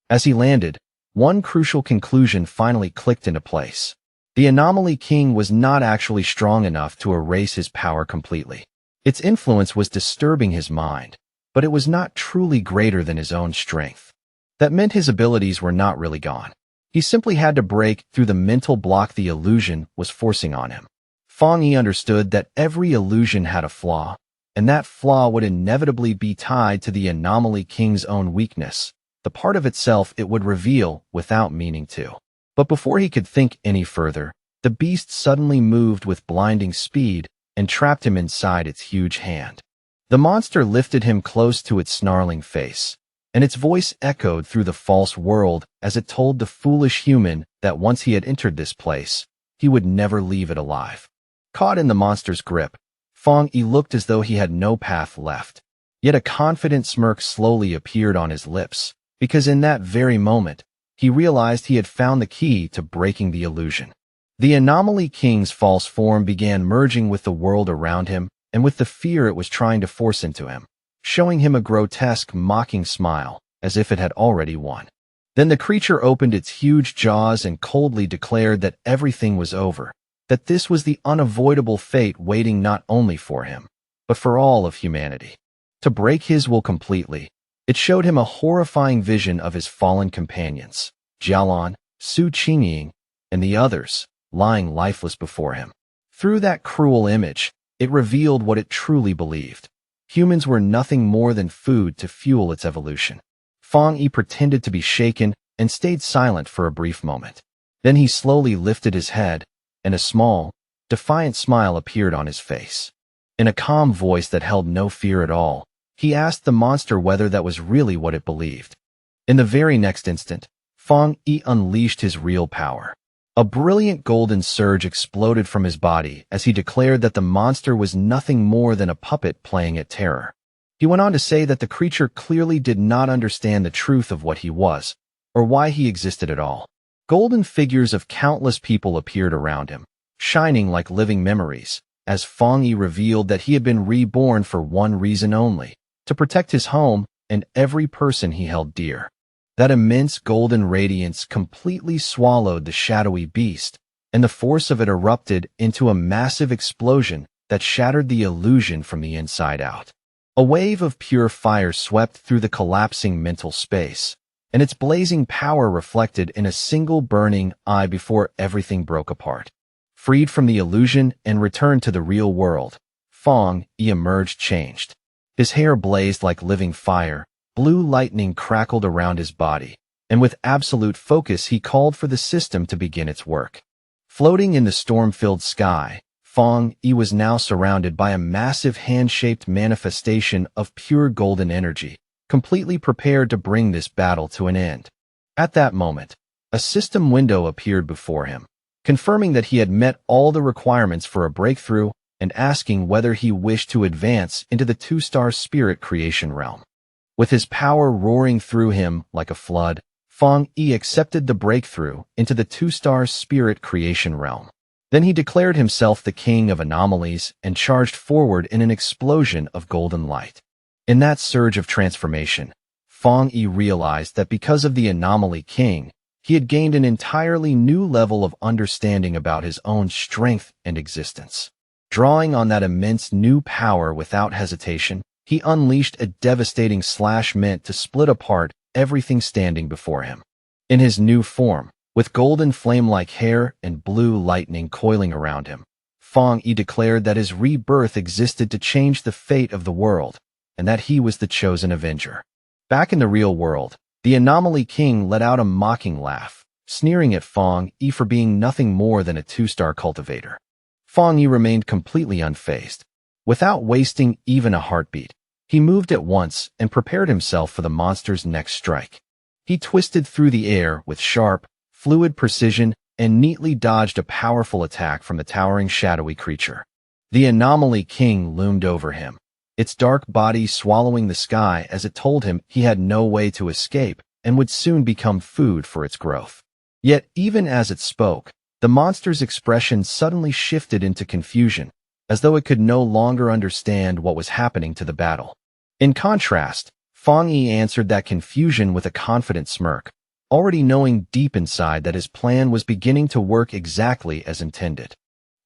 As he landed, one crucial conclusion finally clicked into place. The Anomaly King was not actually strong enough to erase his power completely. Its influence was disturbing his mind, but it was not truly greater than his own strength. That meant his abilities were not really gone. He simply had to break through the mental block the illusion was forcing on him. Fang Yi understood that every illusion had a flaw, and that flaw would inevitably be tied to the Anomaly King's own weakness, the part of itself it would reveal without meaning to. But before he could think any further, the beast suddenly moved with blinding speed and trapped him inside its huge hand. The monster lifted him close to its snarling face, and its voice echoed through the false world as it told the foolish human that once he had entered this place, he would never leave it alive. Caught in the monster's grip, Fang Yi looked as though he had no path left. Yet a confident smirk slowly appeared on his lips, because in that very moment, he realized he had found the key to breaking the illusion. The Anomaly King's false form began merging with the world around him and with the fear it was trying to force into him, showing him a grotesque, mocking smile, as if it had already won. Then the creature opened its huge jaws and coldly declared that everything was over, that this was the unavoidable fate waiting not only for him, but for all of humanity. To break his will completely, it showed him a horrifying vision of his fallen companions, Jialan, Su Qingying, and the others, lying lifeless before him. Through that cruel image, it revealed what it truly believed. Humans were nothing more than food to fuel its evolution. Fang Yi pretended to be shaken and stayed silent for a brief moment. Then he slowly lifted his head, and a small, defiant smile appeared on his face. In a calm voice that held no fear at all, he asked the monster whether that was really what it believed. In the very next instant, Fang Yi unleashed his real power. A brilliant golden surge exploded from his body as he declared that the monster was nothing more than a puppet playing at terror. He went on to say that the creature clearly did not understand the truth of what he was, or why he existed at all. Golden figures of countless people appeared around him, shining like living memories, as Fong Yi revealed that he had been reborn for one reason only, to protect his home and every person he held dear. That immense golden radiance completely swallowed the shadowy beast, and the force of it erupted into a massive explosion that shattered the illusion from the inside out. A wave of pure fire swept through the collapsing mental space, and its blazing power reflected in a single burning eye before everything broke apart. Freed from the illusion and returned to the real world, Fong Yi emerged changed. His hair blazed like living fire, blue lightning crackled around his body, and with absolute focus he called for the system to begin its work. Floating in the storm-filled sky, Fong Yi was now surrounded by a massive hand-shaped manifestation of pure golden energy, completely prepared to bring this battle to an end. At that moment, a system window appeared before him, confirming that he had met all the requirements for a breakthrough and asking whether he wished to advance into the two-star spirit creation realm. With his power roaring through him like a flood, Fong Yi accepted the breakthrough into the two-star spirit creation realm. Then he declared himself the king of anomalies and charged forward in an explosion of golden light. In that surge of transformation, Fong Yi realized that because of the anomaly king, he had gained an entirely new level of understanding about his own strength and existence. Drawing on that immense new power without hesitation, he unleashed a devastating slash meant to split apart everything standing before him. In his new form, with golden flame-like hair and blue lightning coiling around him, Fong Yi declared that his rebirth existed to change the fate of the world, and that he was the chosen avenger. Back in the real world, the Anomaly King let out a mocking laugh, sneering at Fong Yi for being nothing more than a two-star cultivator. Fong Yi remained completely unfazed. Without wasting even a heartbeat, he moved at once and prepared himself for the monster's next strike. He twisted through the air with sharp, fluid precision and neatly dodged a powerful attack from the towering shadowy creature. The Anomaly King loomed over him, its dark body swallowing the sky as it told him he had no way to escape and would soon become food for its growth. Yet even as it spoke, the monster's expression suddenly shifted into confusion, as though it could no longer understand what was happening to the battle. In contrast, Fong Yi answered that confusion with a confident smirk, already knowing deep inside that his plan was beginning to work exactly as intended.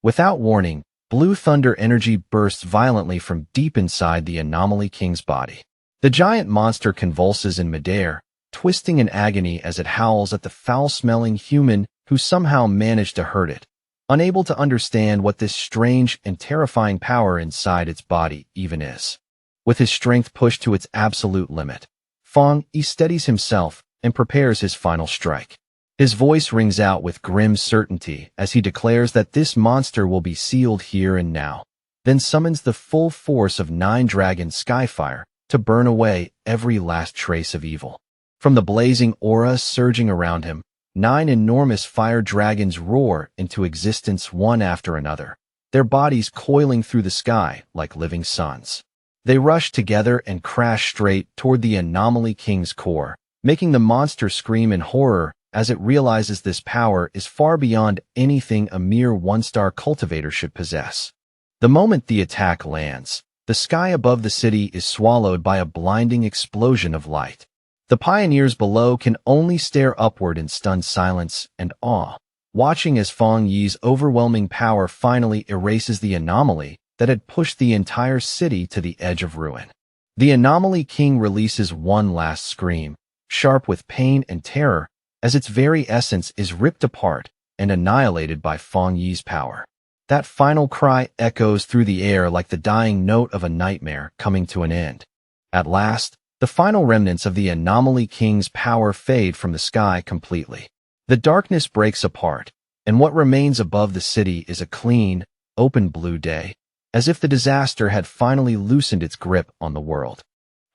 Without warning, blue thunder energy bursts violently from deep inside the Anomaly King's body. The giant monster convulses in midair, twisting in agony as it howls at the foul-smelling human who somehow managed to hurt it, unable to understand what this strange and terrifying power inside its body even is. With his strength pushed to its absolute limit, Fong Yi steadies himself and prepares his final strike. His voice rings out with grim certainty as he declares that this monster will be sealed here and now, then summons the full force of 9 dragon skyfire to burn away every last trace of evil. From the blazing aura surging around him, 9 enormous fire dragons roar into existence one after another, their bodies coiling through the sky like living suns. They rush together and crash straight toward the Anomaly King's core, making the monster scream in horror as it realizes this power is far beyond anything a mere one-star cultivator should possess. The moment the attack lands, the sky above the city is swallowed by a blinding explosion of light. The pioneers below can only stare upward in stunned silence and awe, watching as Fong Yi's overwhelming power finally erases the anomaly that had pushed the entire city to the edge of ruin. The Anomaly King releases one last scream, sharp with pain and terror, as its very essence is ripped apart and annihilated by Fong Yi's power. That final cry echoes through the air like the dying note of a nightmare coming to an end. At last, the final remnants of the Anomaly King's power fade from the sky completely. The darkness breaks apart, and what remains above the city is a clean, open blue day, as if the disaster had finally loosened its grip on the world.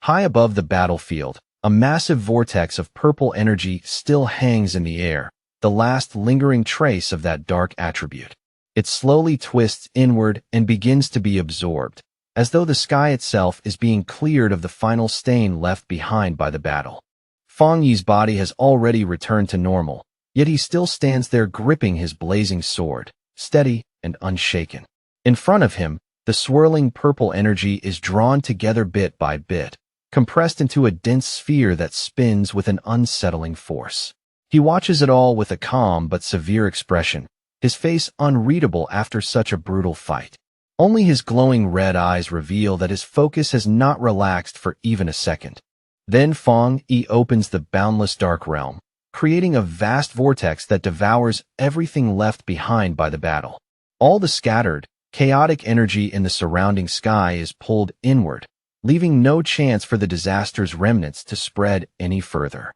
High above the battlefield, a massive vortex of purple energy still hangs in the air, the last lingering trace of that dark attribute. It slowly twists inward and begins to be absorbed, as though the sky itself is being cleared of the final stain left behind by the battle. Fang Yi's body has already returned to normal, yet he still stands there gripping his blazing sword, steady and unshaken. In front of him, the swirling purple energy is drawn together bit by bit, compressed into a dense sphere that spins with an unsettling force. He watches it all with a calm but severe expression, his face unreadable after such a brutal fight. Only his glowing red eyes reveal that his focus has not relaxed for even a second. Then Fang Yi opens the boundless dark realm, creating a vast vortex that devours everything left behind by the battle. All the scattered, chaotic energy in the surrounding sky is pulled inward, leaving no chance for the disaster's remnants to spread any further.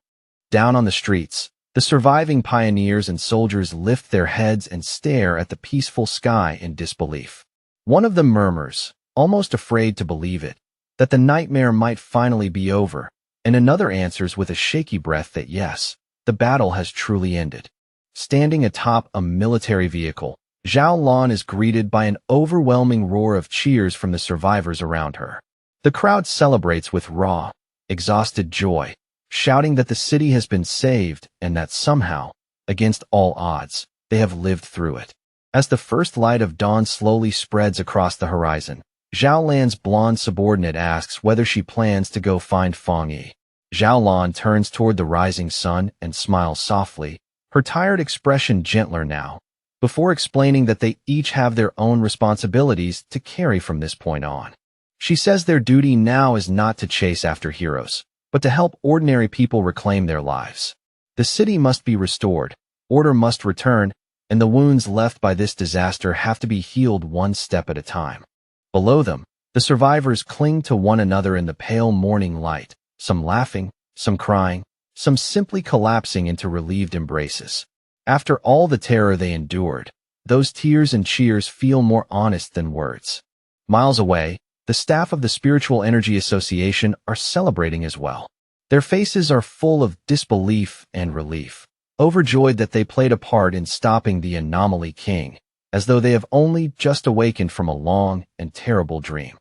Down on the streets, the surviving pioneers and soldiers lift their heads and stare at the peaceful sky in disbelief. One of them murmurs, almost afraid to believe it, that the nightmare might finally be over, and another answers with a shaky breath that yes, the battle has truly ended. Standing atop a military vehicle, Zhao Lan is greeted by an overwhelming roar of cheers from the survivors around her. The crowd celebrates with raw, exhausted joy, shouting that the city has been saved and that somehow, against all odds, they have lived through it. As the first light of dawn slowly spreads across the horizon, Zhao Lan's blonde subordinate asks whether she plans to go find Fang Yi. Zhao Lan turns toward the rising sun and smiles softly, her tired expression gentler now, before explaining that they each have their own responsibilities to carry from this point on. She says their duty now is not to chase after heroes, but to help ordinary people reclaim their lives. The city must be restored, order must return, and the wounds left by this disaster have to be healed one step at a time. Below them, the survivors cling to one another in the pale morning light, some laughing, some crying, some simply collapsing into relieved embraces. After all the terror they endured, those tears and cheers feel more honest than words. Miles away, the staff of the Spiritual Energy Association are celebrating as well. Their faces are full of disbelief and relief, overjoyed that they played a part in stopping the Anomaly King, as though they have only just awakened from a long and terrible dream.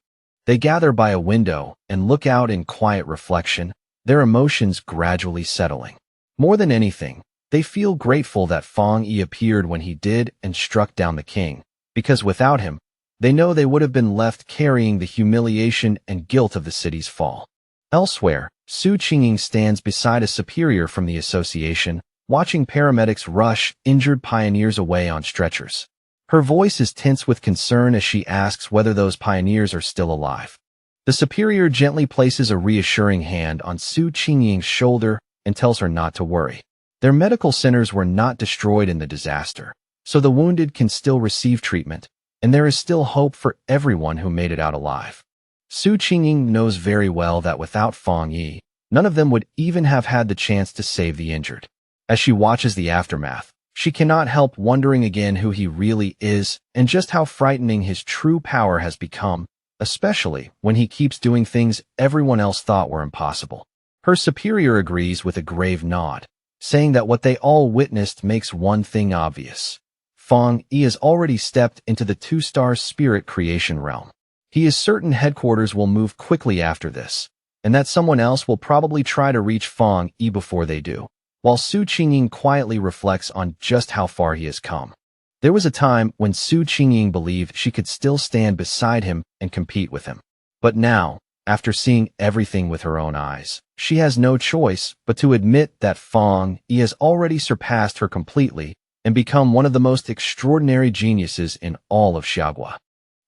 They gather by a window and look out in quiet reflection, their emotions gradually settling. More than anything, they feel grateful that Fang Yi appeared when he did and struck down the king, because without him, they know they would have been left carrying the humiliation and guilt of the city's fall. Elsewhere, Su Qingying stands beside a superior from the association, watching paramedics rush injured pioneers away on stretchers. Her voice is tense with concern as she asks whether those pioneers are still alive. The superior gently places a reassuring hand on Su Qingying's shoulder and tells her not to worry. Their medical centers were not destroyed in the disaster, so the wounded can still receive treatment, and there is still hope for everyone who made it out alive. Su Qingying knows very well that without Fang Yi, none of them would even have had the chance to save the injured. As she watches the aftermath, she cannot help wondering again who he really is and just how frightening his true power has become, especially when he keeps doing things everyone else thought were impossible. Her superior agrees with a grave nod, saying that what they all witnessed makes one thing obvious. Fang Yi has already stepped into the two-star spirit creation realm. He is certain headquarters will move quickly after this, and that someone else will probably try to reach Fang Yi before they do, while Su Qingying quietly reflects on just how far he has come. There was a time when Su Qingying believed she could still stand beside him and compete with him. But now, after seeing everything with her own eyes, she has no choice but to admit that Fang Yi has already surpassed her completely and become one of the most extraordinary geniuses in all of Xiaogua.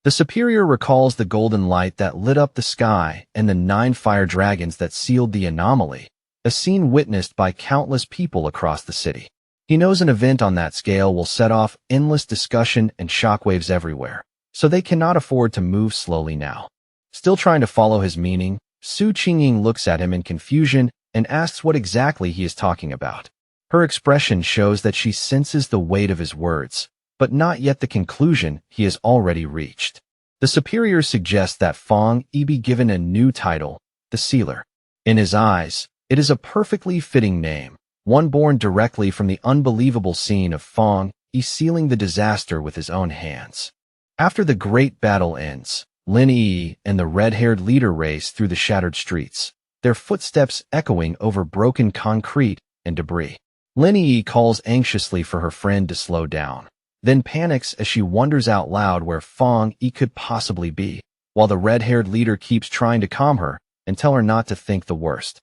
The superior recalls the golden light that lit up the sky and the 9 fire dragons that sealed the anomaly, a scene witnessed by countless people across the city. He knows an event on that scale will set off endless discussion and shockwaves everywhere, so they cannot afford to move slowly now. Still trying to follow his meaning, Su Qingying looks at him in confusion and asks what exactly he is talking about. Her expression shows that she senses the weight of his words, but not yet the conclusion he has already reached. The superior suggests that Fang Yi be given a new title, the Sealer. In his eyes, it is a perfectly fitting name, one born directly from the unbelievable scene of Fang Yi sealing the disaster with his own hands. After the great battle ends, Lin Yi and the red-haired leader race through the shattered streets, their footsteps echoing over broken concrete and debris. Lin Yi calls anxiously for her friend to slow down, then panics as she wonders out loud where Fong Yi could possibly be, while the red-haired leader keeps trying to calm her and tell her not to think the worst.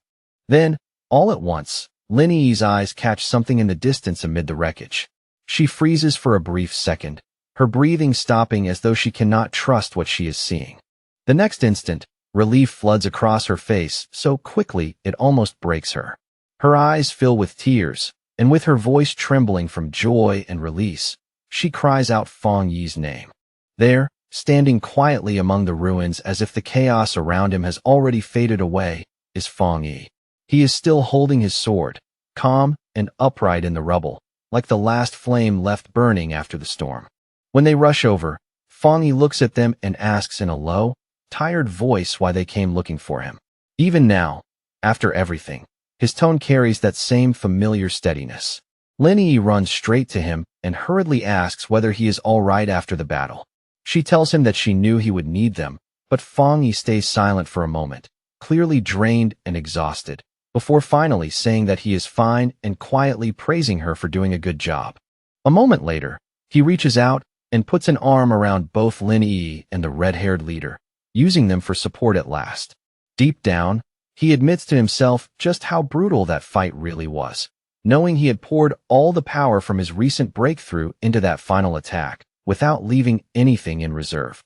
Then, all at once, Lin Yi's eyes catch something in the distance amid the wreckage. She freezes for a brief second, her breathing stopping as though she cannot trust what she is seeing. The next instant, relief floods across her face so quickly it almost breaks her. Her eyes fill with tears, and with her voice trembling from joy and release, she cries out Fong Yi's name. There, standing quietly among the ruins as if the chaos around him has already faded away, is Fong Yi. He is still holding his sword, calm and upright in the rubble, like the last flame left burning after the storm. When they rush over, Fong Yi looks at them and asks in a low, tired voice why they came looking for him. Even now, after everything, his tone carries that same familiar steadiness. Lin Yi runs straight to him and hurriedly asks whether he is all right after the battle. She tells him that she knew he would need them, but Fong Yi stays silent for a moment, clearly drained and exhausted, before finally saying that he is fine and quietly praising her for doing a good job. A moment later, he reaches out and puts an arm around both Lin Yi and the red-haired leader, using them for support at last. Deep down, he admits to himself just how brutal that fight really was, knowing he had poured all the power from his recent breakthrough into that final attack, without leaving anything in reserve.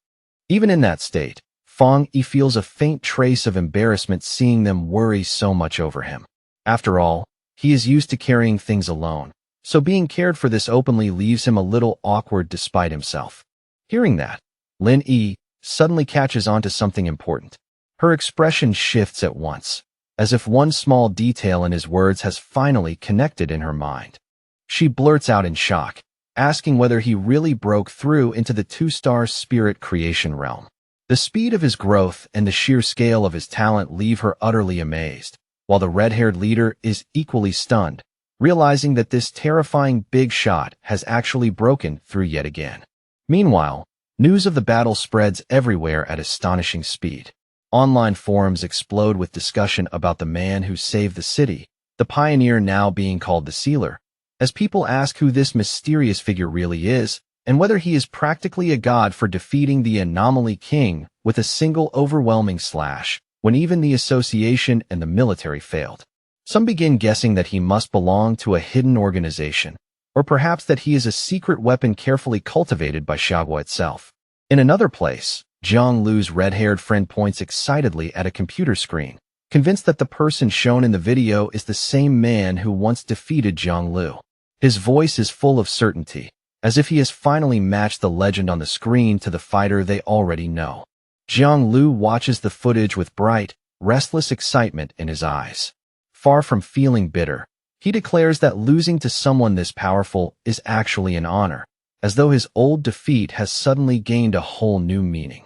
Even in that state, Fong Yi feels a faint trace of embarrassment seeing them worry so much over him. After all, he is used to carrying things alone, so being cared for this openly leaves him a little awkward despite himself. Hearing that, Lin Yi suddenly catches on to something important. Her expression shifts at once, as if one small detail in his words has finally connected in her mind. She blurts out in shock, asking whether he really broke through into the two-star spirit creation realm. The speed of his growth and the sheer scale of his talent leave her utterly amazed, while the red-haired leader is equally stunned, realizing that this terrifying big shot has actually broken through yet again. Meanwhile, news of the battle spreads everywhere at astonishing speed. Online forums explode with discussion about the man who saved the city, the pioneer now being called the Sealer, as people ask who this mysterious figure really is, and whether he is practically a god for defeating the Anomaly King with a single overwhelming slash, when even the association and the military failed. Some begin guessing that he must belong to a hidden organization, or perhaps that he is a secret weapon carefully cultivated by Xiaoguo itself. In another place, Zhang Lu's red-haired friend points excitedly at a computer screen, convinced that the person shown in the video is the same man who once defeated Zhang Lu. His voice is full of certainty, as if he has finally matched the legend on the screen to the fighter they already know. Zhang Lu watches the footage with bright, restless excitement in his eyes. Far from feeling bitter, he declares that losing to someone this powerful is actually an honor, as though his old defeat has suddenly gained a whole new meaning.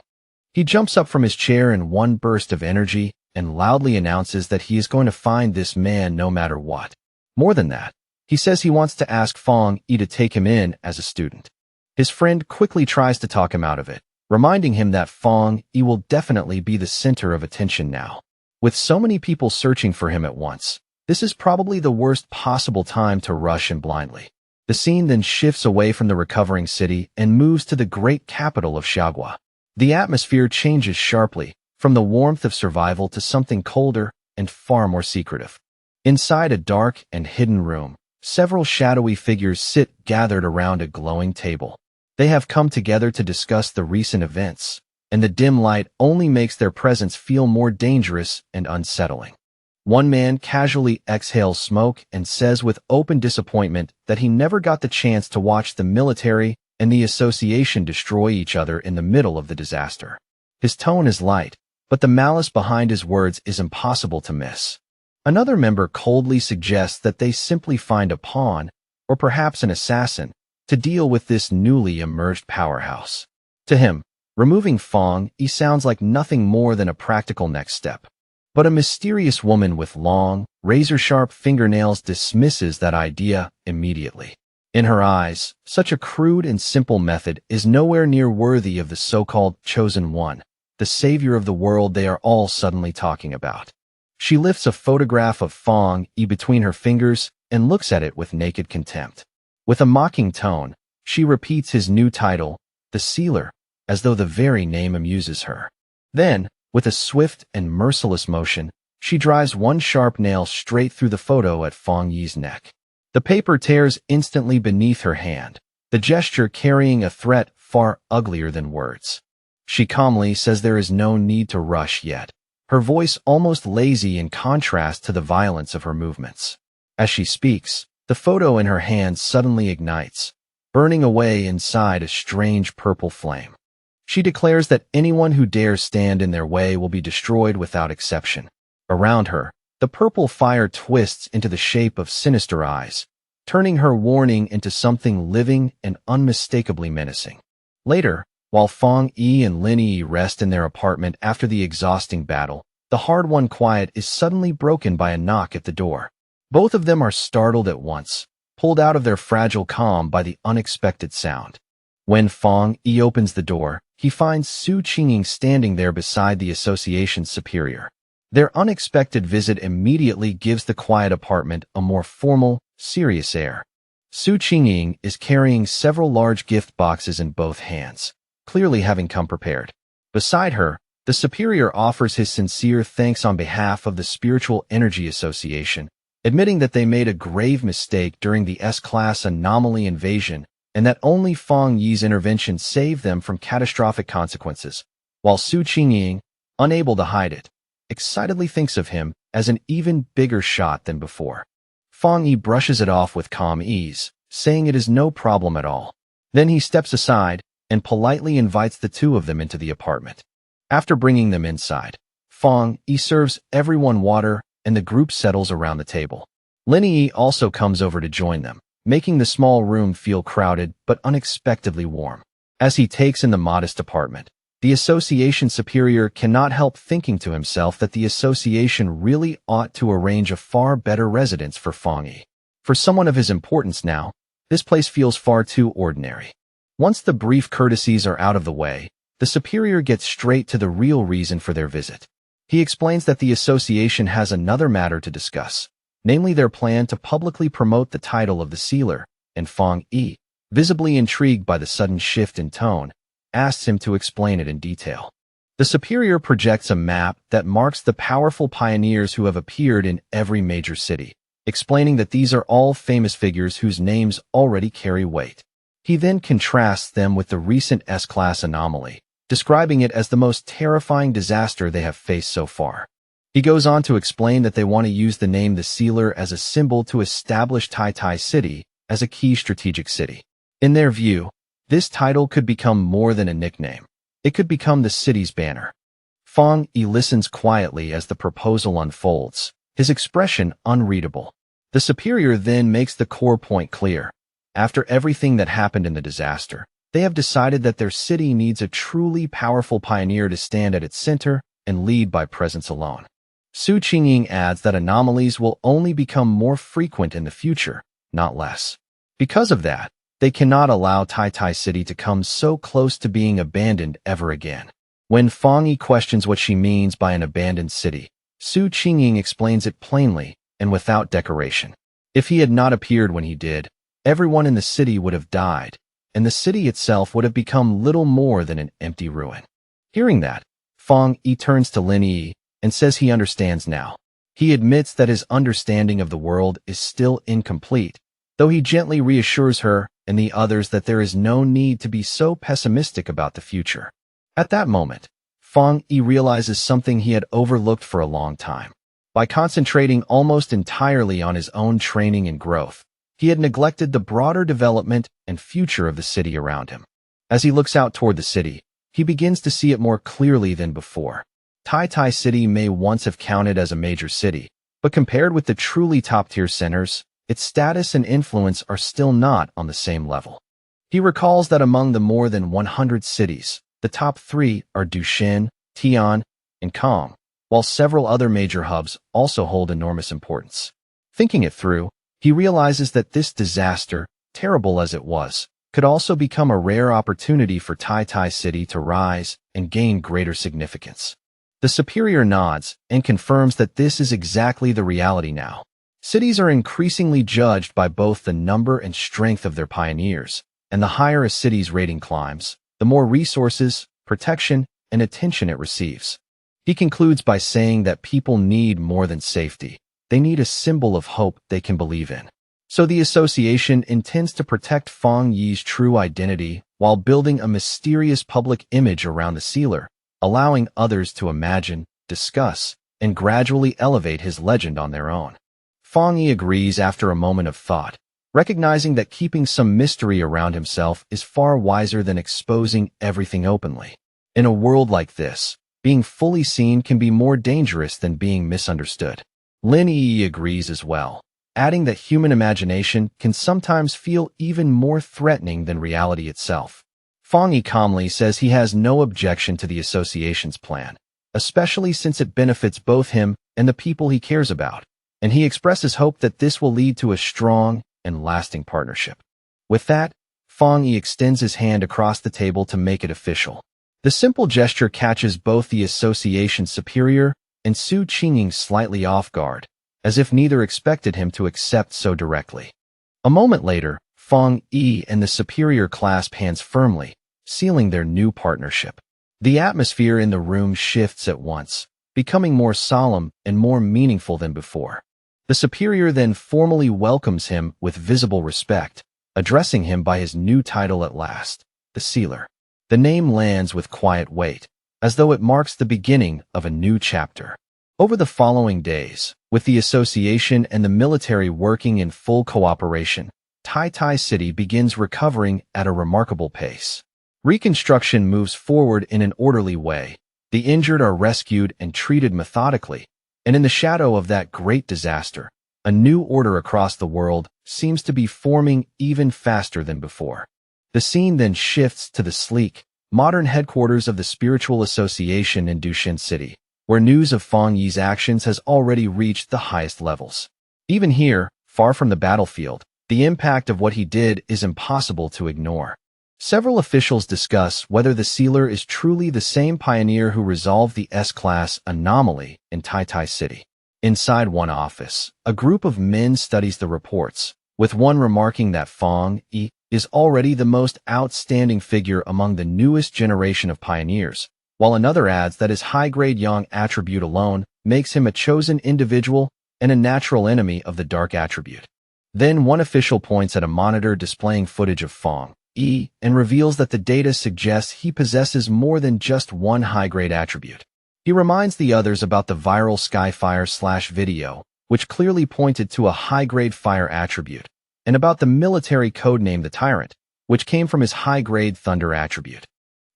He jumps up from his chair in one burst of energy and loudly announces that he is going to find this man no matter what. More than that, he says he wants to ask Fong Yi to take him in as a student. His friend quickly tries to talk him out of it, reminding him that Fong Yi will definitely be the center of attention now. With so many people searching for him at once, this is probably the worst possible time to rush in blindly. The scene then shifts away from the recovering city and moves to the great capital of Xiaoguo. The atmosphere changes sharply, from the warmth of survival to something colder and far more secretive. Inside a dark and hidden room, several shadowy figures sit gathered around a glowing table. They have come together to discuss the recent events, and the dim light only makes their presence feel more dangerous and unsettling. One man casually exhales smoke and says with open disappointment that he never got the chance to watch the military and the association destroy each other in the middle of the disaster. His tone is light, but the malice behind his words is impossible to miss. Another member coldly suggests that they simply find a pawn, or perhaps an assassin, to deal with this newly emerged powerhouse. To him, removing Fong Yi sounds like nothing more than a practical next step. But a mysterious woman with long, razor-sharp fingernails dismisses that idea immediately. In her eyes, such a crude and simple method is nowhere near worthy of the so-called chosen one, the savior of the world they are all suddenly talking about. She lifts a photograph of Fong Yi between her fingers and looks at it with naked contempt. With a mocking tone, she repeats his new title, the Sealer, as though the very name amuses her. Then, with a swift and merciless motion, she drives one sharp nail straight through the photo at Fong Yi's neck. The paper tears instantly beneath her hand, the gesture carrying a threat far uglier than words. She calmly says there is no need to rush yet, her voice almost lazy in contrast to the violence of her movements. As she speaks, the photo in her hand suddenly ignites, burning away inside a strange purple flame. She declares that anyone who dares stand in their way will be destroyed without exception. Around her, the purple fire twists into the shape of sinister eyes, turning her warning into something living and unmistakably menacing. Later, while Fong Yi and Lin Yi rest in their apartment after the exhausting battle, the hard-won quiet is suddenly broken by a knock at the door. Both of them are startled at once, pulled out of their fragile calm by the unexpected sound. When Fong Yi opens the door, he finds Su Qingying standing there beside the association's superior. Their unexpected visit immediately gives the quiet apartment a more formal, serious air. Su Qingying is carrying several large gift boxes in both hands, clearly having come prepared. Beside her, the superior offers his sincere thanks on behalf of the Spiritual Energy Association, admitting that they made a grave mistake during the S-class anomaly invasion and that only Fong Yi's intervention saved them from catastrophic consequences, while Su Qingying, unable to hide it, excitedly thinks of him as an even bigger shot than before. Fong Yi brushes it off with calm ease, saying it is no problem at all. Then he steps aside and politely invites the two of them into the apartment. After bringing them inside, Fong Yi serves everyone water and the group settles around the table. Lin Yi also comes over to join them, making the small room feel crowded but unexpectedly warm. As he takes in the modest apartment, the association superior cannot help thinking to himself that the association really ought to arrange a far better residence for Fong Yi. For someone of his importance now, this place feels far too ordinary. Once the brief courtesies are out of the way, the superior gets straight to the real reason for their visit. He explains that the association has another matter to discuss, namely their plan to publicly promote the title of the Sealer, and Fong Yi, visibly intrigued by the sudden shift in tone, asks him to explain it in detail. The superior projects a map that marks the powerful pioneers who have appeared in every major city, explaining that these are all famous figures whose names already carry weight. He then contrasts them with the recent S-class anomaly, describing it as the most terrifying disaster they have faced so far. He goes on to explain that they want to use the name the Sealer as a symbol to establish Tai City as a key strategic city. In their view, this title could become more than a nickname. It could become the city's banner. Fong Yi listens quietly as the proposal unfolds, his expression unreadable. The superior then makes the core point clear. After everything that happened in the disaster, they have decided that their city needs a truly powerful pioneer to stand at its center and lead by presence alone. Su Qingying adds that anomalies will only become more frequent in the future, not less. Because of that, they cannot allow Tai City to come so close to being abandoned ever again. When Fong Yi questions what she means by an abandoned city, Su Qingying explains it plainly and without decoration. If he had not appeared when he did, everyone in the city would have died, and the city itself would have become little more than an empty ruin. Hearing that, Fong Yi turns to Lin Yi and says he understands now. He admits that his understanding of the world is still incomplete, though he gently reassures her and the others that there is no need to be so pessimistic about the future. At that moment, Fong Yi realizes something he had overlooked for a long time. By concentrating almost entirely on his own training and growth, he had neglected the broader development and future of the city around him. As he looks out toward the city, he begins to see it more clearly than before. Tai City may once have counted as a major city, but compared with the truly top-tier centers, its status and influence are still not on the same level. He recalls that among the more than 100 cities, the top 3 are Dushan, Tian, and Kong, while several other major hubs also hold enormous importance. Thinking it through, he realizes that this disaster, terrible as it was, could also become a rare opportunity for Tai Tai City to rise and gain greater significance. The superior nods and confirms that this is exactly the reality now. Cities are increasingly judged by both the number and strength of their pioneers, and the higher a city's rating climbs, the more resources, protection, and attention it receives. He concludes by saying that people need more than safety. They need a symbol of hope they can believe in. So the association intends to protect Fang Yi's true identity while building a mysterious public image around the sealer, allowing others to imagine, discuss, and gradually elevate his legend on their own. Fang Yi agrees after a moment of thought, recognizing that keeping some mystery around himself is far wiser than exposing everything openly. In a world like this, being fully seen can be more dangerous than being misunderstood. Lin Yi agrees as well, adding that human imagination can sometimes feel even more threatening than reality itself. Fang Yi calmly says he has no objection to the association's plan, especially since it benefits both him and the people he cares about, and he expresses hope that this will lead to a strong and lasting partnership. With that, Fang Yi extends his hand across the table to make it official. The simple gesture catches both the association's superior and Su Qingying slightly off guard, as if neither expected him to accept so directly. A moment later, Fang Yi and the superior clasp hands firmly, sealing their new partnership. The atmosphere in the room shifts at once, becoming more solemn and more meaningful than before. The superior then formally welcomes him with visible respect, addressing him by his new title at last, the Sealer. The name lands with quiet weight, as though it marks the beginning of a new chapter. Over the following days, with the association and the military working in full cooperation, Tai Tai City begins recovering at a remarkable pace. Reconstruction moves forward in an orderly way. The injured are rescued and treated methodically, and in the shadow of that great disaster, a new order across the world seems to be forming even faster than before. The scene then shifts to the sleek, modern headquarters of the Spiritual Association in Dushan City, where news of Fang Yi's actions has already reached the highest levels. Even here, far from the battlefield, the impact of what he did is impossible to ignore. Several officials discuss whether the sealer is truly the same pioneer who resolved the S-class anomaly in Tai Tai City. Inside one office, a group of men studies the reports, with one remarking that Fang Yi is already the most outstanding figure among the newest generation of pioneers, while another adds that his high-grade yang attribute alone makes him a chosen individual and a natural enemy of the dark attribute. Then one official points at a monitor displaying footage of Fang Yi and reveals that the data suggests he possesses more than just one high-grade attribute. He reminds the others about the viral Skyfire/video, which clearly pointed to a high-grade fire attribute, and about the military codename the Tyrant, which came from his high-grade thunder attribute.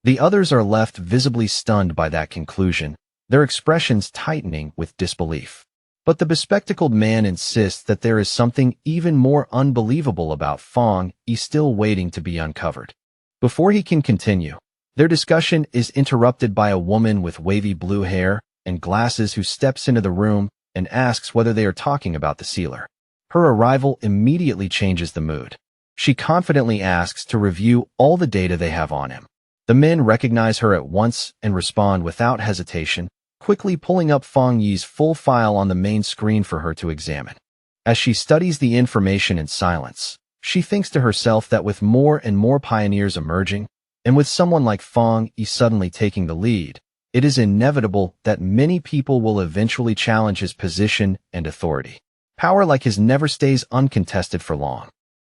The others are left visibly stunned by that conclusion, their expressions tightening with disbelief. But the bespectacled man insists that there is something even more unbelievable about Fang Yi still waiting to be uncovered. Before he can continue, their discussion is interrupted by a woman with wavy blue hair and glasses who steps into the room and asks whether they are talking about the sealer. Her arrival immediately changes the mood. She confidently asks to review all the data they have on him. The men recognize her at once and respond without hesitation, quickly pulling up Fang Yi's full file on the main screen for her to examine. As she studies the information in silence, she thinks to herself that with more and more pioneers emerging, and with someone like Fang Yi suddenly taking the lead, it is inevitable that many people will eventually challenge his position and authority. Power like his never stays uncontested for long.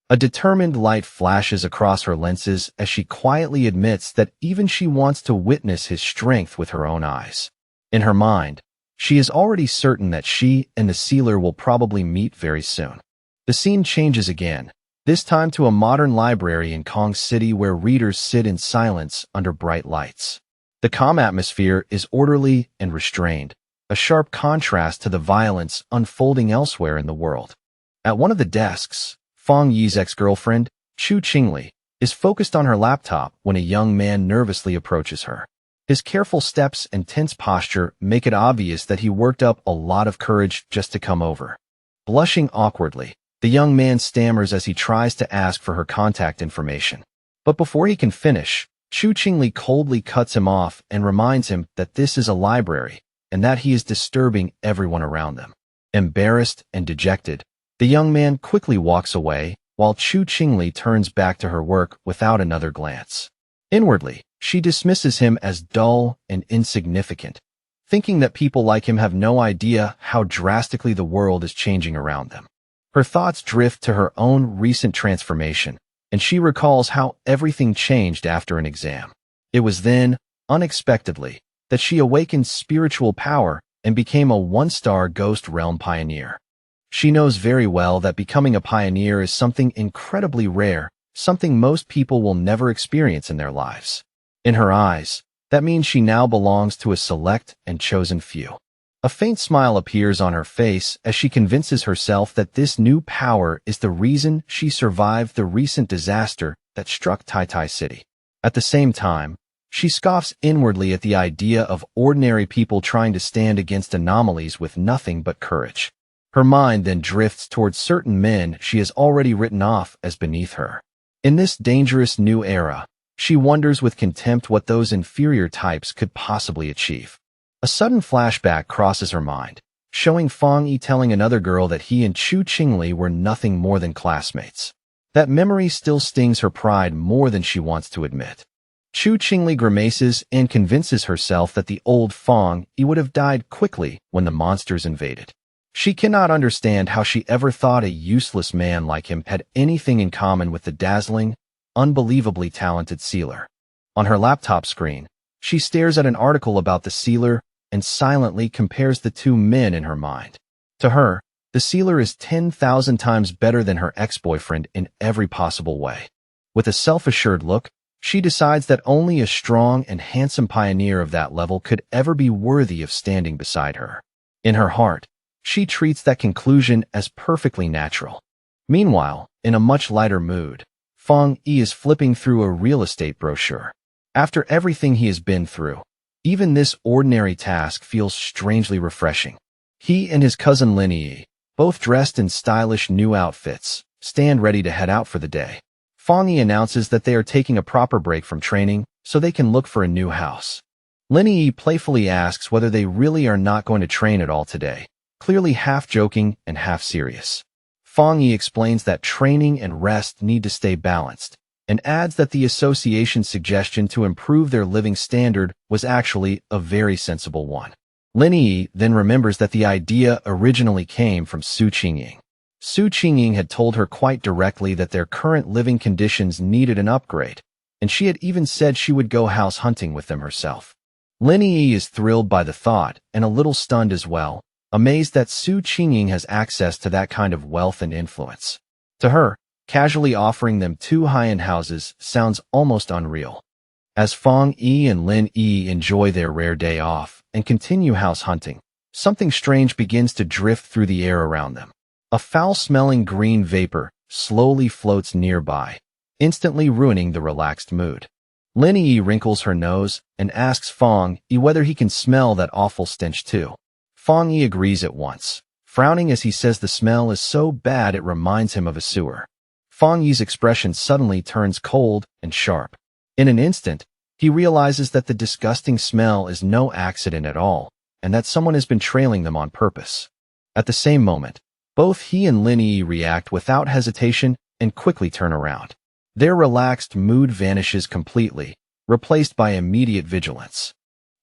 A determined light flashes across her lenses as she quietly admits that even she wants to witness his strength with her own eyes. In her mind, she is already certain that she and the sealer will probably meet very soon. The scene changes again, this time to a modern library in Kong City where readers sit in silence under bright lights. The calm atmosphere is orderly and restrained, a sharp contrast to the violence unfolding elsewhere in the world. At one of the desks, Fang Yi's ex-girlfriend, Chu Qingli, is focused on her laptop when a young man nervously approaches her. His careful steps and tense posture make it obvious that he worked up a lot of courage just to come over. Blushing awkwardly, the The young man stammers as he tries to ask for her contact information. But before he can finish, Chu Qingli coldly cuts him off and reminds him that this is a library and that he is disturbing everyone around them. Embarrassed and dejected, the young man quickly walks away while Chu Qingli turns back to her work without another glance. Inwardly, she dismisses him as dull and insignificant, thinking that people like him have no idea how drastically the world is changing around them. Her thoughts drift to her own recent transformation, and she recalls how everything changed after an exam. It was then, unexpectedly, that she awakened spiritual power and became a one-star Ghost Realm pioneer. She knows very well that becoming a pioneer is something incredibly rare, something most people will never experience in their lives. In her eyes, that means she now belongs to a select and chosen few. A faint smile appears on her face as she convinces herself that this new power is the reason she survived the recent disaster that struck Tai City. At the same time, she scoffs inwardly at the idea of ordinary people trying to stand against anomalies with nothing but courage. Her mind then drifts towards certain men she has already written off as beneath her. In this dangerous new era, she wonders with contempt what those inferior types could possibly achieve. A sudden flashback crosses her mind, showing Fang Yi telling another girl that he and Chu Qingli were nothing more than classmates. That memory still stings her pride more than she wants to admit. Chu Qingli grimaces and convinces herself that the old Fang Yi would have died quickly when the monsters invaded. She cannot understand how she ever thought a useless man like him had anything in common with the dazzling, unbelievably talented sealer. On her laptop screen, she stares at an article about the sealer and silently compares the two men in her mind. To her, the sealer is 10,000 times better than her ex-boyfriend in every possible way. With a self-assured look, she decides that only a strong and handsome pioneer of that level could ever be worthy of standing beside her. In her heart, she treats that conclusion as perfectly natural. Meanwhile, in a much lighter mood, Fang Yi is flipping through a real estate brochure. After everything he has been through, even this ordinary task feels strangely refreshing. He and his cousin Lin Yi, both dressed in stylish new outfits, stand ready to head out for the day. Fang Yi announces that they are taking a proper break from training so they can look for a new house. Lin Yi playfully asks whether they really are not going to train at all today, clearly half joking and half serious. Fang Yi explains that training and rest need to stay balanced, and adds that the association's suggestion to improve their living standard was actually a very sensible one. Lin Yi then remembers that the idea originally came from Su Qingying. Su Qingying had told her quite directly that their current living conditions needed an upgrade, and she had even said she would go house hunting with them herself. Lin Yi is thrilled by the thought and a little stunned as well, amazed that Su Qingying has access to that kind of wealth and influence. To her, casually offering them two high-end houses sounds almost unreal. As Fang Yi and Lin Yi enjoy their rare day off and continue house hunting, something strange begins to drift through the air around them. A foul-smelling green vapor slowly floats nearby, instantly ruining the relaxed mood. Lin Yi wrinkles her nose and asks Fang Yi whether he can smell that awful stench too. Fang Yi agrees at once, frowning as he says the smell is so bad it reminds him of a sewer. Fang Yi's expression suddenly turns cold and sharp. In an instant, he realizes that the disgusting smell is no accident at all, and that someone has been trailing them on purpose. At the same moment, both he and Lin Yi react without hesitation and quickly turn around. Their relaxed mood vanishes completely, replaced by immediate vigilance.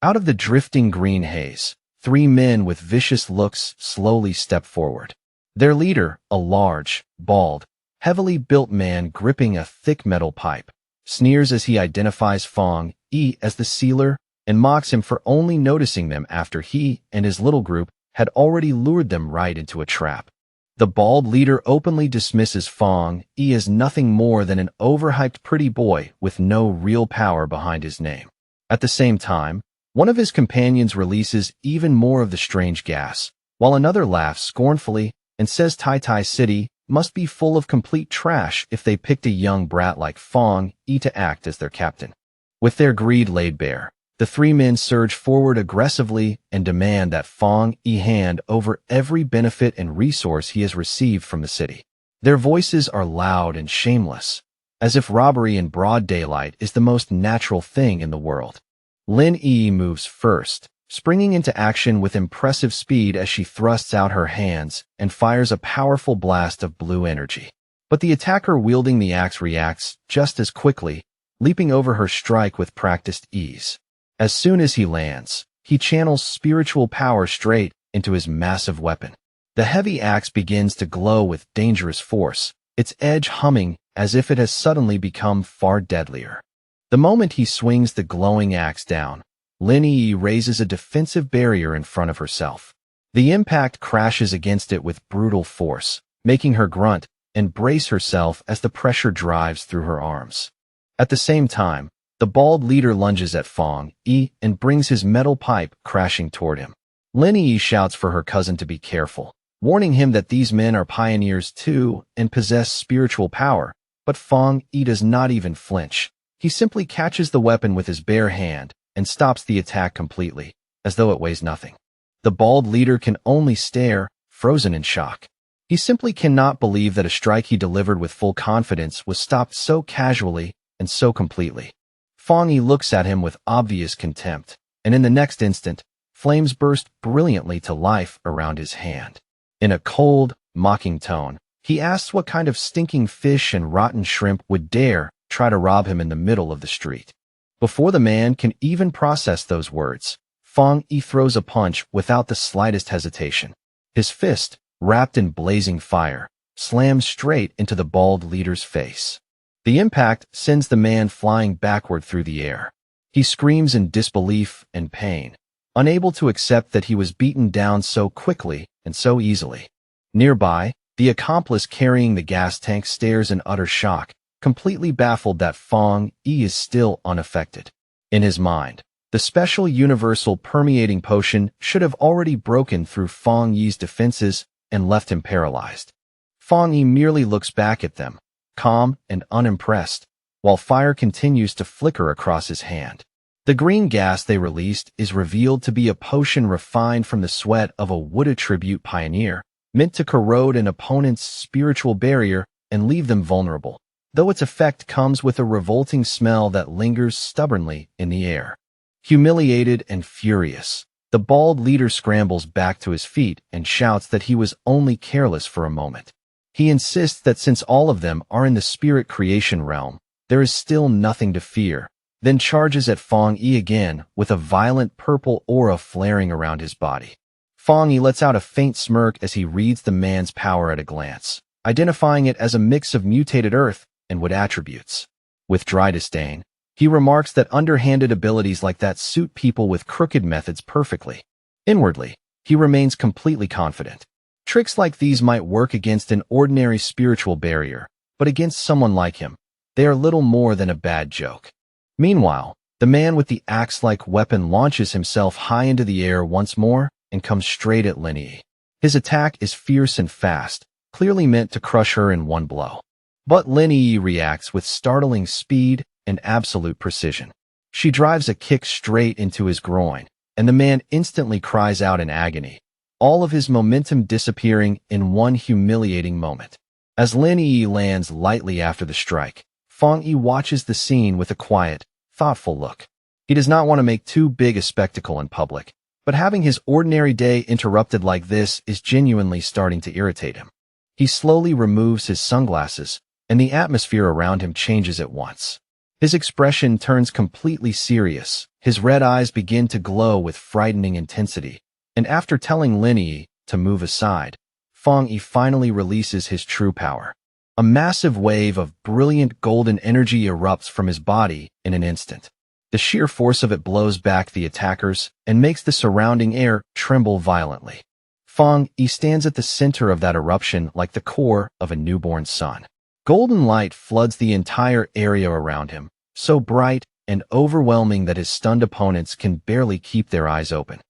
Out of the drifting green haze, three men with vicious looks slowly step forward. Their leader, a large, bald, heavily built man gripping a thick metal pipe, sneers as he identifies Fang Yi as the sealer and mocks him for only noticing them after he and his little group had already lured them right into a trap. The bald leader openly dismisses Fang Yi as nothing more than an overhyped pretty boy with no real power behind his name. At the same time, one of his companions releases even more of the strange gas, while another laughs scornfully and says Tai City must be full of complete trash if they picked a young brat like Fang Yi to act as their captain. With their greed laid bare, the three men surge forward aggressively and demand that Fang Yi hand over every benefit and resource he has received from the city. Their voices are loud and shameless, as if robbery in broad daylight is the most natural thing in the world. Lin Yi moves first, springing into action with impressive speed as she thrusts out her hands and fires a powerful blast of blue energy. But the attacker wielding the axe reacts just as quickly, leaping over her strike with practiced ease. As soon as he lands, he channels spiritual power straight into his massive weapon. The heavy axe begins to glow with dangerous force, its edge humming as if it has suddenly become far deadlier. The moment he swings the glowing axe down, Lin Yi raises a defensive barrier in front of herself. The impact crashes against it with brutal force, making her grunt and brace herself as the pressure drives through her arms. At the same time, the bald leader lunges at Fong Yi and brings his metal pipe crashing toward him. Lin Yi shouts for her cousin to be careful, warning him that these men are pioneers too and possess spiritual power, but Fong Yi does not even flinch. He simply catches the weapon with his bare hand and stops the attack completely, as though it weighs nothing. The bald leader can only stare, frozen in shock. He simply cannot believe that a strike he delivered with full confidence was stopped so casually and so completely. Fong Yi looks at him with obvious contempt, and in the next instant, flames burst brilliantly to life around his hand. In a cold, mocking tone, he asks what kind of stinking fish and rotten shrimp would dare try to rob him in the middle of the street. Before the man can even process those words, Fong Yi throws a punch without the slightest hesitation. His fist, wrapped in blazing fire, slams straight into the bald leader's face. The impact sends the man flying backward through the air. He screams in disbelief and pain, unable to accept that he was beaten down so quickly and so easily. Nearby, the accomplice carrying the gas tank stares in utter shock, completely baffled that Fong Yi is still unaffected. In his mind, the special universal permeating potion should have already broken through Fong Yi's defenses and left him paralyzed. Fong Yi merely looks back at them, calm and unimpressed, while fire continues to flicker across his hand. The green gas they released is revealed to be a potion refined from the sweat of a wood attribute pioneer, meant to corrode an opponent's spiritual barrier and leave them vulnerable, though its effect comes with a revolting smell that lingers stubbornly in the air. Humiliated and furious, the bald leader scrambles back to his feet and shouts that he was only careless for a moment. He insists that since all of them are in the spirit creation realm, there is still nothing to fear, then charges at Fong Yi again with a violent purple aura flaring around his body. Fong Yi lets out a faint smirk as he reads the man's power at a glance, identifying it as a mix of mutated earth and wood attributes. With dry disdain, he remarks that underhanded abilities like that suit people with crooked methods perfectly. Inwardly, he remains completely confident. Tricks like these might work against an ordinary spiritual barrier, but against someone like him, they are little more than a bad joke. Meanwhile, the man with the axe-like weapon launches himself high into the air once more and comes straight at Lin Yi. His attack is fierce and fast, clearly meant to crush her in one blow. But Lin Yi reacts with startling speed and absolute precision. She drives a kick straight into his groin, and the man instantly cries out in agony, all of his momentum disappearing in one humiliating moment. As Lin Yi lands lightly after the strike, Fong Yi watches the scene with a quiet, thoughtful look. He does not want to make too big a spectacle in public, but having his ordinary day interrupted like this is genuinely starting to irritate him. He slowly removes his sunglasses, and the atmosphere around him changes at once. His expression turns completely serious, his red eyes begin to glow with frightening intensity, and after telling Lin Yi to move aside, Fong Yi finally releases his true power. A massive wave of brilliant golden energy erupts from his body in an instant. The sheer force of it blows back the attackers and makes the surrounding air tremble violently. Fong Yi stands at the center of that eruption like the core of a newborn sun. Golden light floods the entire area around him, so bright and overwhelming that his stunned opponents can barely keep their eyes open.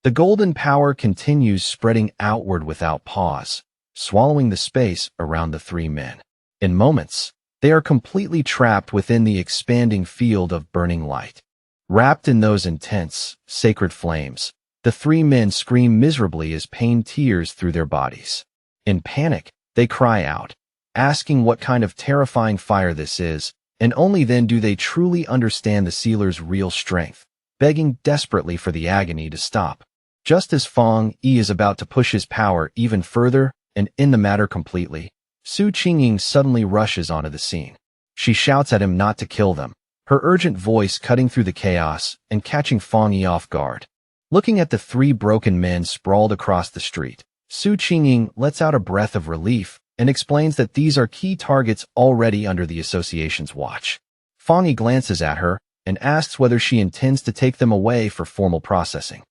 The golden power continues spreading outward without pause, swallowing the space around the three men. In moments, they are completely trapped within the expanding field of burning light. Wrapped in those intense, sacred flames, the three men scream miserably as pain tears through their bodies. In panic, they cry out, asking what kind of terrifying fire this is, and only then do they truly understand the sealer's real strength, begging desperately for the agony to stop. Just as Fong Yi is about to push his power even further and end the matter completely, Su Qingying suddenly rushes onto the scene. She shouts at him not to kill them, her urgent voice cutting through the chaos and catching Fong Yi off guard. Looking at the three broken men sprawled across the street, Su Qingying lets out a breath of relief and explains that these are key targets already under the association's watch. Fong Yi glances at her and asks whether she intends to take them away for formal processing.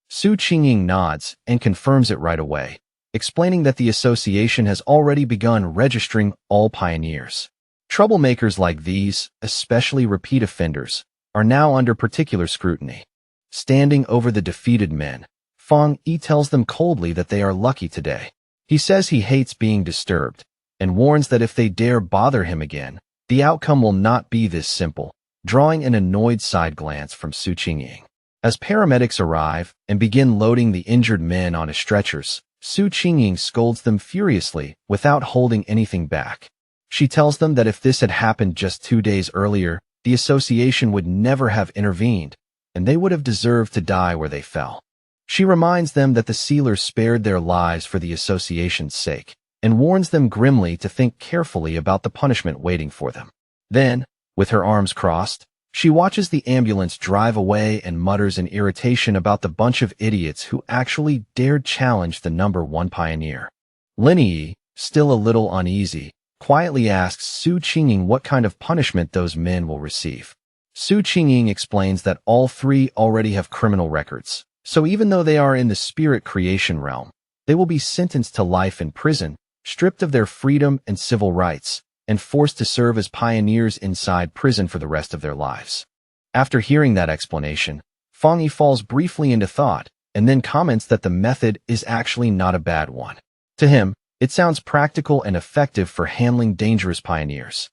Su Qingying nods and confirms it right away, explaining that the association has already begun registering all pioneers. Troublemakers like these, especially repeat offenders, are now under particular scrutiny. Standing over the defeated men, Fong Yi tells them coldly that they are lucky today. He says he hates being disturbed, and warns that if they dare bother him again, the outcome will not be this simple, drawing an annoyed side glance from Su Qingying. As paramedics arrive and begin loading the injured men onto stretchers, Su Qingying scolds them furiously without holding anything back. She tells them that if this had happened just 2 days earlier, the association would never have intervened, and they would have deserved to die where they fell. She reminds them that the sealers spared their lives for the association's sake, and warns them grimly to think carefully about the punishment waiting for them. Then, with her arms crossed, she watches the ambulance drive away and mutters in irritation about the bunch of idiots who actually dared challenge the #1 pioneer. Lin Yi, still a little uneasy, quietly asks Su Qingying what kind of punishment those men will receive. Su Qingying explains that all three already have criminal records, so even though they are in the spirit creation realm, they will be sentenced to life in prison, stripped of their freedom and civil rights, and forced to serve as pioneers inside prison for the rest of their lives. After hearing that explanation, Fong Yi falls briefly into thought and then comments that the method is actually not a bad one. To him, it sounds practical and effective for handling dangerous pioneers.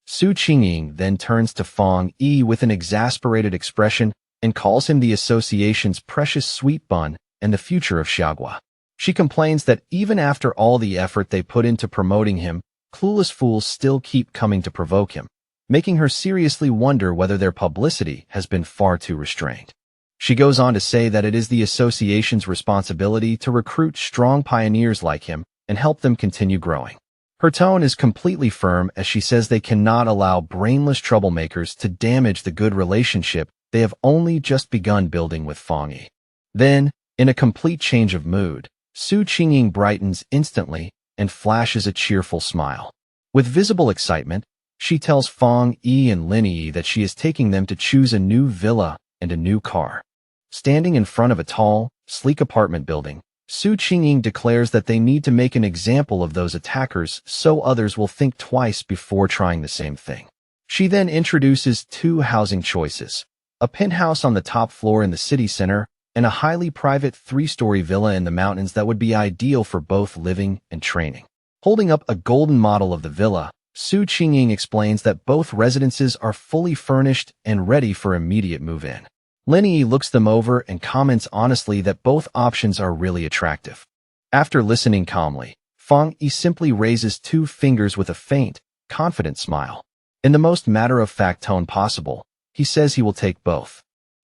Su Qingying then turns to Fong Yi with an exasperated expression and calls him the association's precious sweet bun and the future of Xiaogua. She complains that even after all the effort they put into promoting him, clueless fools still keep coming to provoke him, making her seriously wonder whether their publicity has been far too restrained. She goes on to say that it is the association's responsibility to recruit strong pioneers like him and help them continue growing. Her tone is completely firm as she says they cannot allow brainless troublemakers to damage the good relationship they have only just begun building with Fong Yi. Then, in a complete change of mood, Su Qingying brightens instantly and flashes a cheerful smile. With visible excitement, she tells Fong Yi and Lin Yi that she is taking them to choose a new villa and a new car. Standing in front of a tall, sleek apartment building, Su Qingying declares that they need to make an example of those attackers so others will think twice before trying the same thing. She then introduces 2 housing choices, a penthouse on the top floor in the city center and a highly private 3-story villa in the mountains that would be ideal for both living and training. Holding up a golden model of the villa, Su Qingying explains that both residences are fully furnished and ready for immediate move-in. Lin Yi looks them over and comments honestly that both options are really attractive. After listening calmly, Fong Yi simply raises 2 fingers with a faint, confident smile. In the most matter-of-fact tone possible, he says he will take both.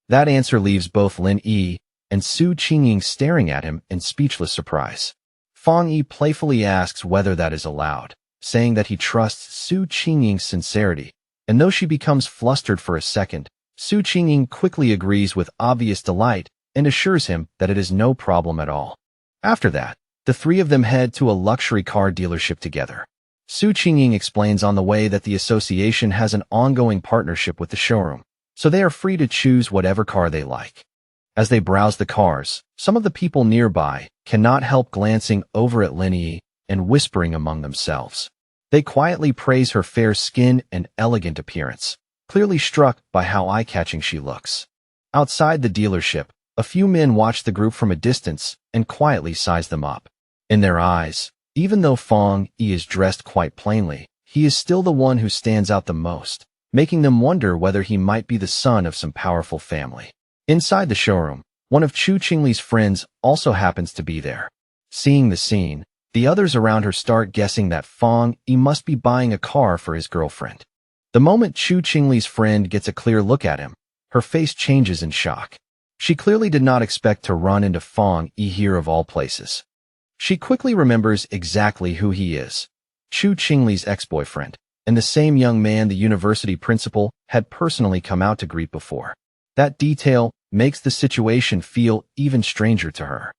That answer leaves both Lin Yi and Su Qingying staring at him in speechless surprise. Fong Yi playfully asks whether that is allowed, saying that he trusts Su Qingying's sincerity, and though she becomes flustered for a second, Su Qingying quickly agrees with obvious delight and assures him that it is no problem at all. After that, the 3 of them head to a luxury car dealership together. Su Qingying explains on the way that the association has an ongoing partnership with the showroom, so they are free to choose whatever car they like. As they browse the cars, some of the people nearby cannot help glancing over at Lin Yi and whispering among themselves. They quietly praise her fair skin and elegant appearance, clearly struck by how eye-catching she looks. Outside the dealership, a few men watch the group from a distance and quietly size them up. In their eyes, even though Fong Yi is dressed quite plainly, he is still the one who stands out the most, making them wonder whether he might be the son of some powerful family. Inside the showroom, one of Chu Qingli's friends also happens to be there. Seeing the scene, The others around her start guessing that Fong Yi must be buying a car for his girlfriend. The moment Chu Qingli's friend gets a clear look at him, her face changes in shock. She clearly did not expect to run into Fong Yi here of all places. She quickly remembers exactly who he is, Chu Qingli's ex-boyfriend, and the same young man the university principal had personally come out to greet before. That detail makes the situation feel even stranger to her.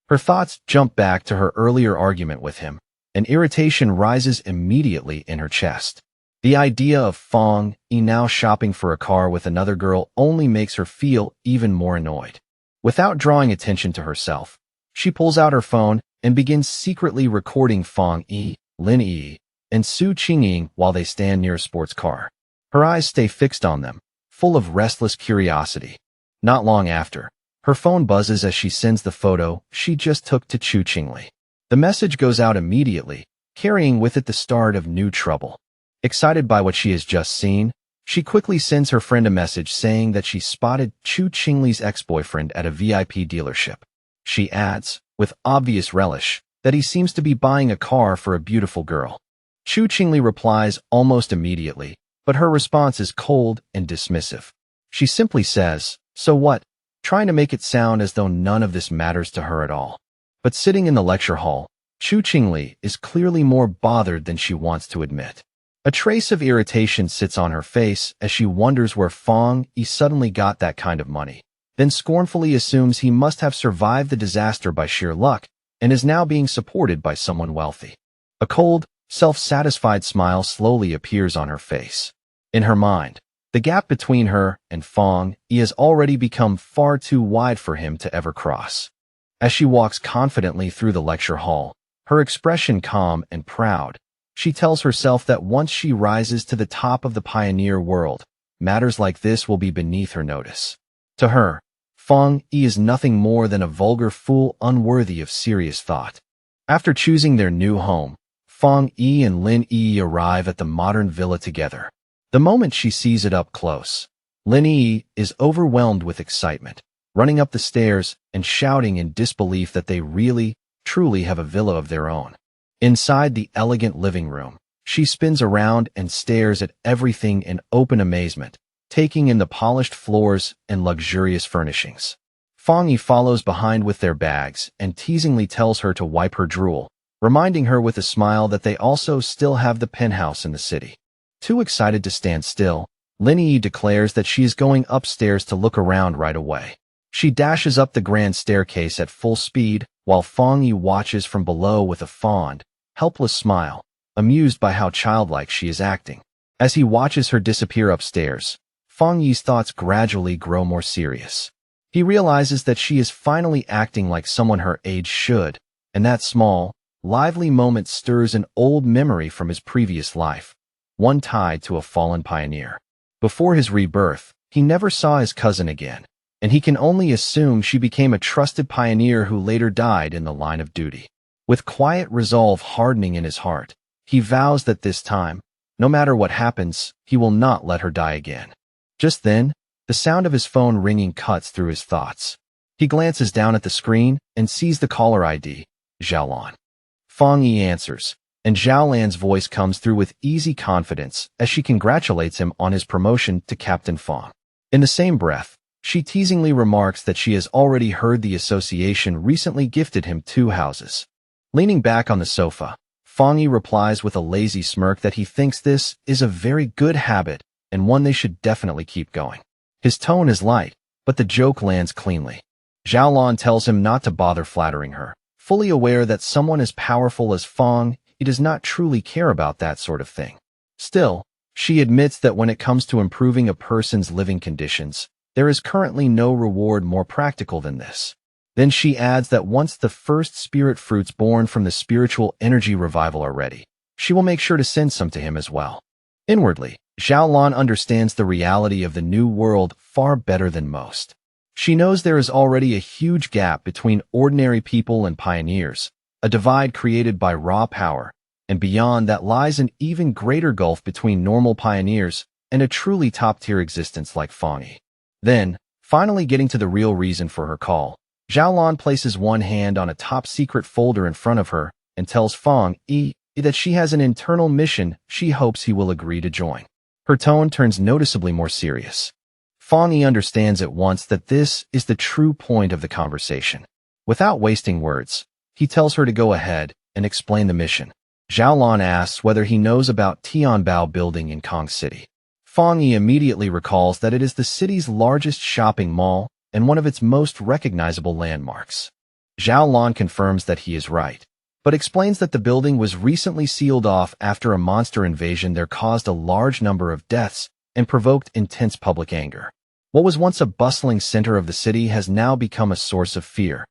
Her thoughts jump back to her earlier argument with him, and irritation rises immediately in her chest. The idea of Fong Yi now shopping for a car with another girl only makes her feel even more annoyed. Without drawing attention to herself, she pulls out her phone and begins secretly recording Fong Yi, Lin Yi, and Su Qingying while they stand near a sports car. Her eyes stay fixed on them, full of restless curiosity. Not long after, her phone buzzes as she sends the photo she just took to Chu Qingli. The message goes out immediately, carrying with it the start of new trouble. Excited by what she has just seen, she quickly sends her friend a message saying that she spotted Chu Qingli's ex-boyfriend at a VIP dealership. She adds, with obvious relish, that he seems to be buying a car for a beautiful girl. Chu Qingli replies almost immediately, but her response is cold and dismissive. She simply says, "So what?" trying to make it sound as though none of this matters to her at all. But sitting in the lecture hall, Chu Qingli is clearly more bothered than she wants to admit. A trace of irritation sits on her face as she wonders where Fong Yi suddenly got that kind of money, then scornfully assumes he must have survived the disaster by sheer luck and is now being supported by someone wealthy. A cold, self-satisfied smile slowly appears on her face. In her mind, the gap between her and Fong Yi has already become far too wide for him to ever cross. As she walks confidently through the lecture hall, her expression calm and proud, she tells herself that once she rises to the top of the pioneer world, matters like this will be beneath her notice. To her, Fong Yi is nothing more than a vulgar fool unworthy of serious thought. After choosing their new home, Fong Yi and Lin Yi arrive at the modern villa together. The moment she sees it up close, Lin Yi is overwhelmed with excitement, running up the stairs and shouting in disbelief that they really, truly have a villa of their own. Inside the elegant living room, she spins around and stares at everything in open amazement, taking in the polished floors and luxurious furnishings. Fong Yi follows behind with their bags and teasingly tells her to wipe her drool, reminding her with a smile that they also still have the penthouse in the city. Too excited to stand still, Lin Yi declares that she is going upstairs to look around right away. She dashes up the grand staircase at full speed, while Fong Yi watches from below with a fond, helpless smile, amused by how childlike she is acting. As he watches her disappear upstairs, Fong Yi's thoughts gradually grow more serious. He realizes that she is finally acting like someone her age should, and that small, lively moment stirs an old memory from his previous life, one tied to a fallen pioneer. Before his rebirth, he never saw his cousin again, and he can only assume she became a trusted pioneer who later died in the line of duty. With quiet resolve hardening in his heart, he vows that this time, no matter what happens, he will not let her die again. Just then, the sound of his phone ringing cuts through his thoughts. He glances down at the screen and sees the caller ID, Xiaolan. Fong Yi answers, and Xiaolan's voice comes through with easy confidence as she congratulates him on his promotion to Captain Fong. In the same breath, she teasingly remarks that she has already heard the association recently gifted him 2 houses. Leaning back on the sofa, Fong Yi replies with a lazy smirk that he thinks this is a very good habit and one they should definitely keep going. His tone is light, but the joke lands cleanly. Xiaolan tells him not to bother flattering her, fully aware that someone as powerful as Fong Yi does not truly care about that sort of thing. Still, she admits that when it comes to improving a person's living conditions, there is currently no reward more practical than this. Then she adds that once the first spirit fruits born from the spiritual energy revival are ready, she will make sure to send some to him as well. Inwardly, Xiaolan understands the reality of the new world far better than most. She knows there is already a huge gap between ordinary people and pioneers, a divide created by raw power, and beyond that lies an even greater gulf between normal pioneers and a truly top-tier existence like Fong Yi. Then, finally getting to the real reason for her call, Xiaolan places one hand on a top-secret folder in front of her and tells Fong Yi that she has an internal mission she hopes he will agree to join. Her tone turns noticeably more serious. Fong Yi understands at once that this is the true point of the conversation. Without wasting words, he tells her to go ahead and explain the mission. Zhao Lan asks whether he knows about Tianbao Building in Kong City. Fong Yi immediately recalls that it is the city's largest shopping mall and one of its most recognizable landmarks. Zhao Lan confirms that he is right, but explains that the building was recently sealed off after a monster invasion there caused a large number of deaths and provoked intense public anger. What was once a bustling center of the city has now become a source of fear.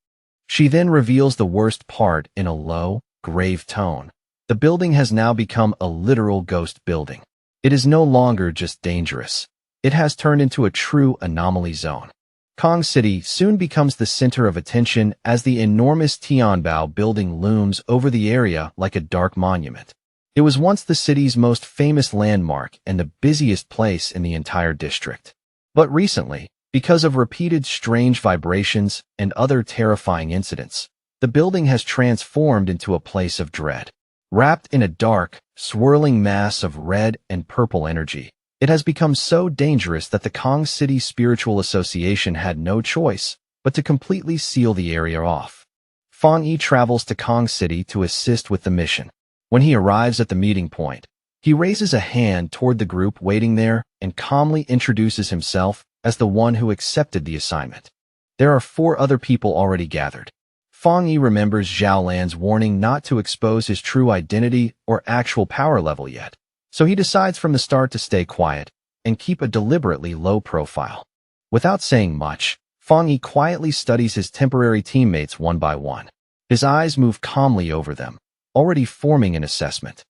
She then reveals the worst part in a low, grave tone. The building has now become a literal ghost building. It is no longer just dangerous. It has turned into a true anomaly zone. Kong City soon becomes the center of attention as the enormous Tianbao building looms over the area like a dark monument. It was once the city's most famous landmark and the busiest place in the entire district. But recently, because of repeated strange vibrations and other terrifying incidents, the building has transformed into a place of dread. Wrapped in a dark, swirling mass of red and purple energy, it has become so dangerous that the Kong City Spiritual Association had no choice but to completely seal the area off. Fong Yi travels to Kong City to assist with the mission. When he arrives at the meeting point, he raises a hand toward the group waiting there and calmly introduces himself as the one who accepted the assignment. There are 4 other people already gathered. Fong Yi remembers Zhao Lan's warning not to expose his true identity or actual power level yet, so he decides from the start to stay quiet and keep a deliberately low profile. Without saying much, Fong Yi quietly studies his temporary teammates one by one. His eyes move calmly over them, already forming an assessment.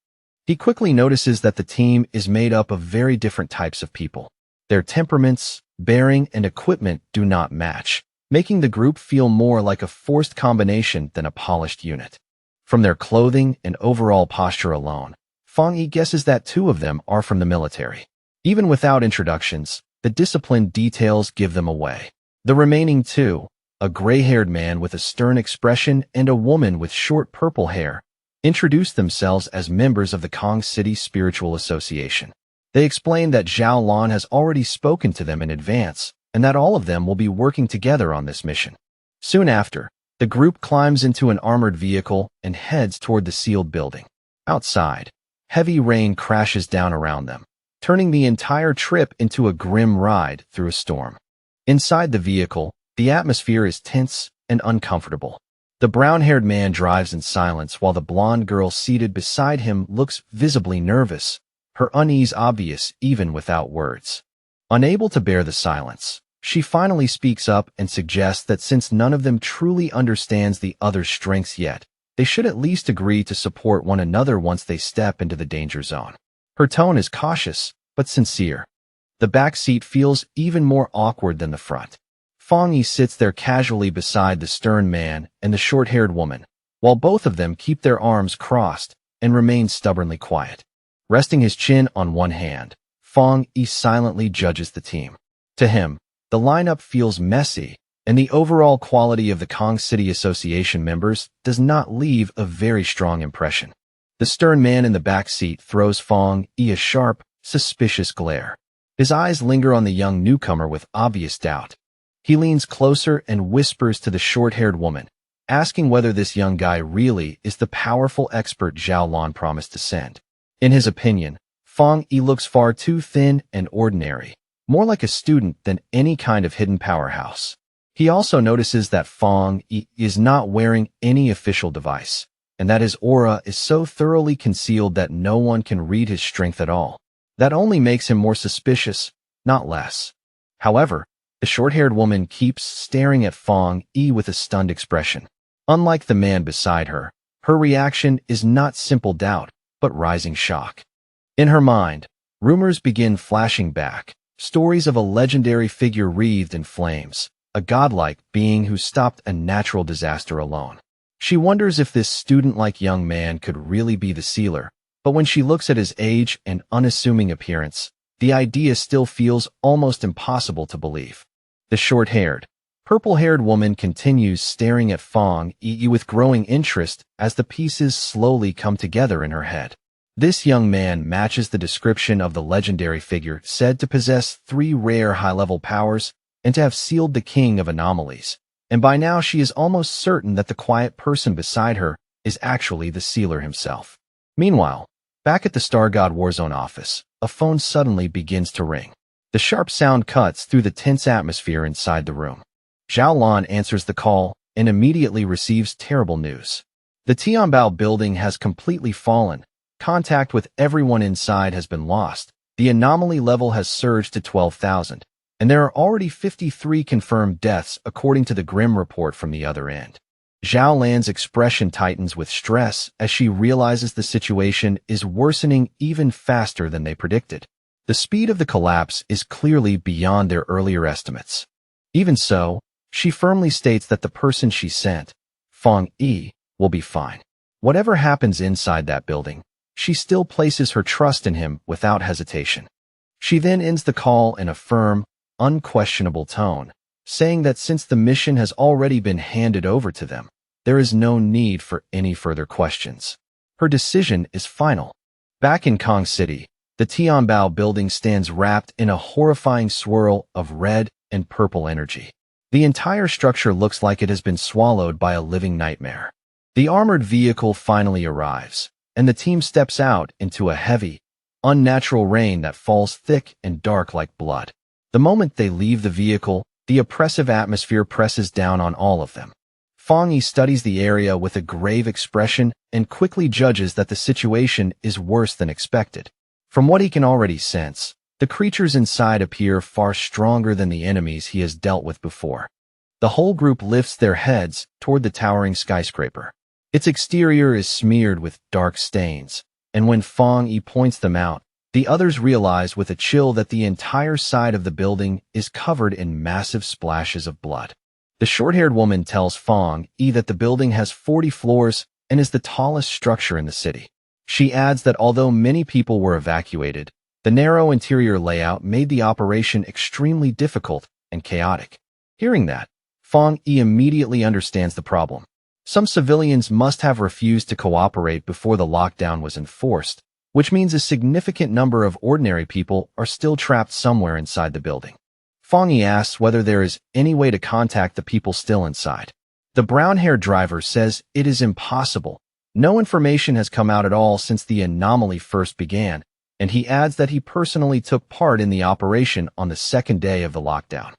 He quickly notices that the team is made up of very different types of people. Their temperaments, bearing, and equipment do not match, making the group feel more like a forced combination than a polished unit. From their clothing and overall posture alone, Fong Yi guesses that 2 of them are from the military. Even without introductions, the disciplined details give them away. The remaining 2, a gray-haired man with a stern expression and a woman with short purple hair, introduce themselves as members of the Kong City Spiritual Association. They explain that Zhao Lan has already spoken to them in advance, and that all of them will be working together on this mission. Soon after, the group climbs into an armored vehicle and heads toward the sealed building. Outside, heavy rain crashes down around them, turning the entire trip into a grim ride through a storm. Inside the vehicle, the atmosphere is tense and uncomfortable. The brown-haired man drives in silence while the blonde girl seated beside him looks visibly nervous, her unease obvious even without words. Unable to bear the silence, she finally speaks up and suggests that since none of them truly understands the other's strengths yet, they should at least agree to support one another once they step into the danger zone. Her tone is cautious, but sincere. The back seat feels even more awkward than the front. Fong Yi sits there casually beside the stern man and the short-haired woman, while both of them keep their arms crossed and remain stubbornly quiet. Resting his chin on one hand, Fong Yi silently judges the team. To him, the lineup feels messy, and the overall quality of the Kong City Association members does not leave a very strong impression. The stern man in the back seat throws Fong Yi a sharp, suspicious glare. His eyes linger on the young newcomer with obvious doubt. He leans closer and whispers to the short-haired woman, asking whether this young guy really is the powerful expert Zhao Lan promised to send. In his opinion, Fong Yi looks far too thin and ordinary, more like a student than any kind of hidden powerhouse. He also notices that Fong Yi is not wearing any official device, and that his aura is so thoroughly concealed that no one can read his strength at all. That only makes him more suspicious, not less. However, the short-haired woman keeps staring at Fong Yi with a stunned expression. Unlike the man beside her, her reaction is not simple doubt, but rising shock. In her mind, rumors begin flashing back, stories of a legendary figure wreathed in flames, a godlike being who stopped a natural disaster alone. She wonders if this student-like young man could really be the sealer, but when she looks at his age and unassuming appearance, the idea still feels almost impossible to believe. The short-haired, Purple-haired woman continues staring at Fong Yi with growing interest as the pieces slowly come together in her head. This young man matches the description of the legendary figure said to possess 3 rare high-level powers and to have sealed the king of anomalies. And by now she is almost certain that the quiet person beside her is actually the sealer himself. Meanwhile, back at the Star God Warzone office, a phone suddenly begins to ring. The sharp sound cuts through the tense atmosphere inside the room. Zhao Lan answers the call and immediately receives terrible news. The Tianbao building has completely fallen. Contact with everyone inside has been lost. The anomaly level has surged to 12,000, and there are already 53 confirmed deaths according to the grim report from the other end. Zhao Lan's expression tightens with stress as she realizes the situation is worsening even faster than they predicted. The speed of the collapse is clearly beyond their earlier estimates. Even so, she firmly states that the person she sent, Fong Yi, will be fine. Whatever happens inside that building, she still places her trust in him without hesitation. She then ends the call in a firm, unquestionable tone, saying that since the mission has already been handed over to them, there is no need for any further questions. Her decision is final. Back in Kong City, the Tianbao building stands wrapped in a horrifying swirl of red and purple energy. The entire structure looks like it has been swallowed by a living nightmare. The armored vehicle finally arrives, and the team steps out into a heavy, unnatural rain that falls thick and dark like blood. The moment they leave the vehicle, the oppressive atmosphere presses down on all of them. Fong Yi studies the area with a grave expression and quickly judges that the situation is worse than expected. From what he can already sense, the creatures inside appear far stronger than the enemies he has dealt with before. The whole group lifts their heads toward the towering skyscraper. Its exterior is smeared with dark stains, and when Fong Yi points them out, the others realize with a chill that the entire side of the building is covered in massive splashes of blood. The short-haired woman tells Fong Yi that the building has 40 floors and is the tallest structure in the city. She adds that although many people were evacuated, the narrow interior layout made the operation extremely difficult and chaotic. Hearing that, Fong Yi immediately understands the problem. Some civilians must have refused to cooperate before the lockdown was enforced, which means a significant number of ordinary people are still trapped somewhere inside the building. Fong Yi asks whether there is any way to contact the people still inside. The brown-haired driver says it is impossible. No information has come out at all since the anomaly first began, and he adds that he personally took part in the operation on the second day of the lockdown.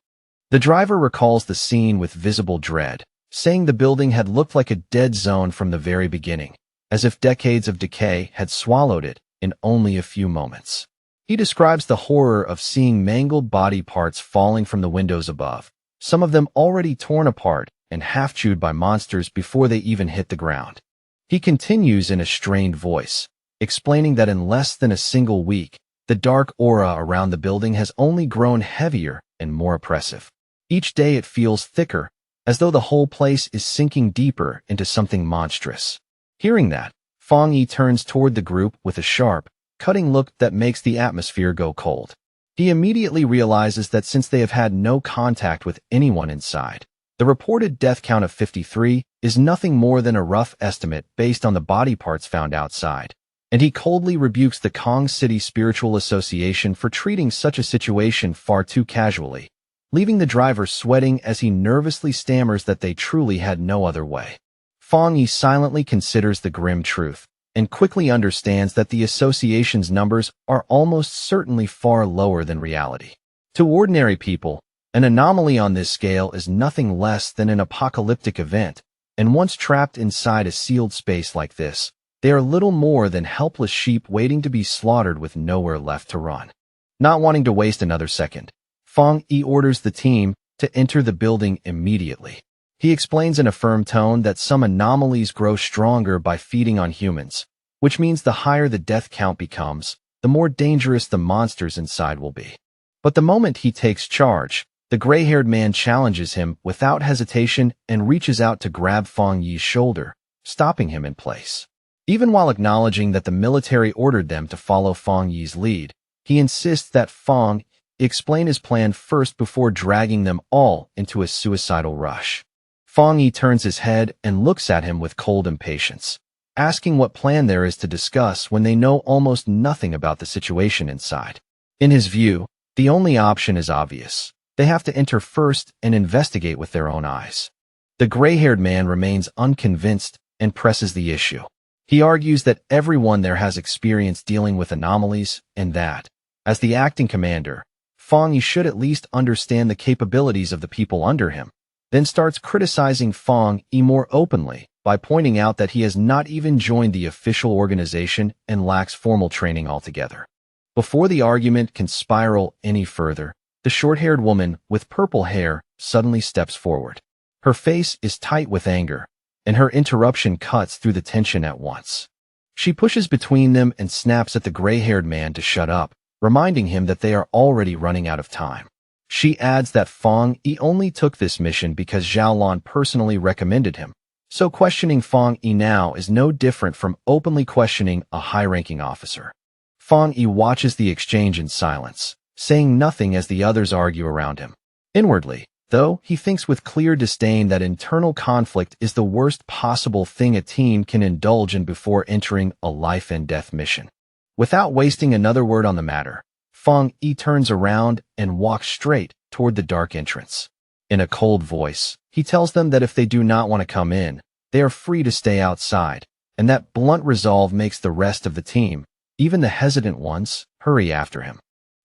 The driver recalls the scene with visible dread, saying the building had looked like a dead zone from the very beginning, as if decades of decay had swallowed it in only a few moments. He describes the horror of seeing mangled body parts falling from the windows above, some of them already torn apart and half-chewed by monsters before they even hit the ground. He continues in a strained voice, explaining that in less than a single week, the dark aura around the building has only grown heavier and more oppressive. Each day it feels thicker, as though the whole place is sinking deeper into something monstrous. Hearing that, Fong Yi turns toward the group with a sharp, cutting look that makes the atmosphere go cold. He immediately realizes that since they have had no contact with anyone inside, the reported death count of 53 is nothing more than a rough estimate based on the body parts found outside, and he coldly rebukes the Kong City Spiritual Association for treating such a situation far too casually, leaving the driver sweating as he nervously stammers that they truly had no other way. Fong Yi silently considers the grim truth and quickly understands that the association's numbers are almost certainly far lower than reality. To ordinary people, an anomaly on this scale is nothing less than an apocalyptic event, and once trapped inside a sealed space like this, they are little more than helpless sheep waiting to be slaughtered with nowhere left to run. Not wanting to waste another second, Fong Yi orders the team to enter the building immediately. He explains in a firm tone that some anomalies grow stronger by feeding on humans, which means the higher the death count becomes, the more dangerous the monsters inside will be. But the moment he takes charge, the gray-haired man challenges him without hesitation and reaches out to grab Fong Yi's shoulder, stopping him in place. Even while acknowledging that the military ordered them to follow Fong Yi's lead, he insists that Fong explain his plan first before dragging them all into a suicidal rush. Fong Yi turns his head and looks at him with cold impatience, asking what plan there is to discuss when they know almost nothing about the situation inside. In his view, the only option is obvious. They have to enter first and investigate with their own eyes. The gray-haired man remains unconvinced and presses the issue. He argues that everyone there has experience dealing with anomalies and that, as the acting commander, Fong Yi should at least understand the capabilities of the people under him, then starts criticizing Fong Yi more openly by pointing out that he has not even joined the official organization and lacks formal training altogether. Before the argument can spiral any further, the short-haired woman with purple hair suddenly steps forward. Her face is tight with anger, and her interruption cuts through the tension at once. She pushes between them and snaps at the gray-haired man to shut up, reminding him that they are already running out of time. She adds that Fong Yi only took this mission because Zhao Lan personally recommended him, so questioning Fong Yi now is no different from openly questioning a high-ranking officer. Fong Yi watches the exchange in silence, saying nothing as the others argue around him. Inwardly, though, he thinks with clear disdain that internal conflict is the worst possible thing a team can indulge in before entering a life-and-death mission. Without wasting another word on the matter, Fong Yi turns around and walks straight toward the dark entrance. In a cold voice, he tells them that if they do not want to come in, they are free to stay outside, and that blunt resolve makes the rest of the team, even the hesitant ones, hurry after him.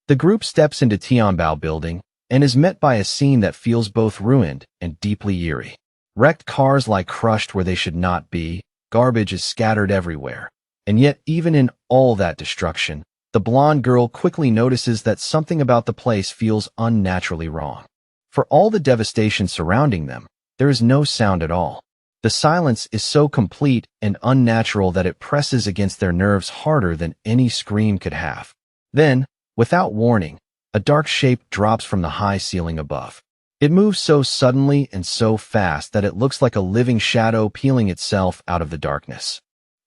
The group steps into Tianbao building and is met by a scene that feels both ruined and deeply eerie. Wrecked cars lie crushed where they should not be, garbage is scattered everywhere. And yet, even in all that destruction, the blonde girl quickly notices that something about the place feels unnaturally wrong. For all the devastation surrounding them, there is no sound at all. The silence is so complete and unnatural that it presses against their nerves harder than any scream could have. Then, without warning, a dark shape drops from the high ceiling above. It moves so suddenly and so fast that it looks like a living shadow peeling itself out of the darkness.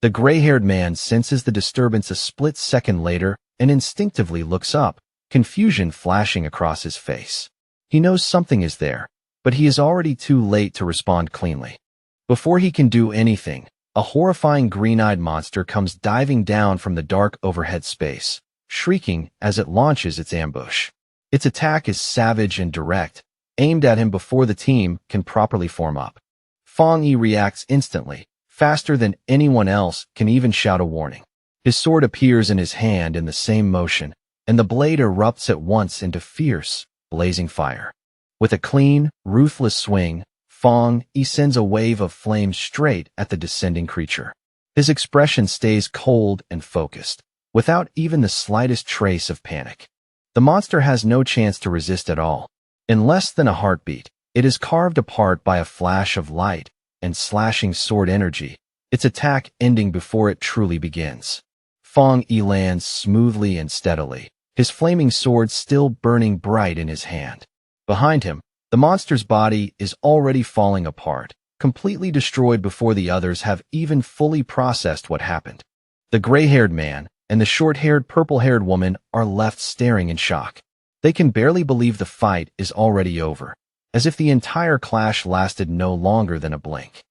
The gray-haired man senses the disturbance a split second later and instinctively looks up, confusion flashing across his face. He knows something is there, but he is already too late to respond cleanly. Before he can do anything, a horrifying green-eyed monster comes diving down from the dark overhead space, shrieking as it launches its ambush. Its attack is savage and direct, aimed at him before the team can properly form up. Fong Yi reacts instantly, faster than anyone else can even shout a warning. His sword appears in his hand in the same motion, and the blade erupts at once into fierce, blazing fire. With a clean, ruthless swing, Fong Yi sends a wave of flame straight at the descending creature. His expression stays cold and focused, without even the slightest trace of panic. The monster has no chance to resist at all. In less than a heartbeat, it is carved apart by a flash of light and slashing sword energy, its attack ending before it truly begins. Fong Yi lands smoothly and steadily, his flaming sword still burning bright in his hand. Behind him, the monster's body is already falling apart, completely destroyed before the others have even fully processed what happened. The gray-haired man and the short-haired, purple-haired woman are left staring in shock. They can barely believe the fight is already over, as if the entire clash lasted no longer than a blink.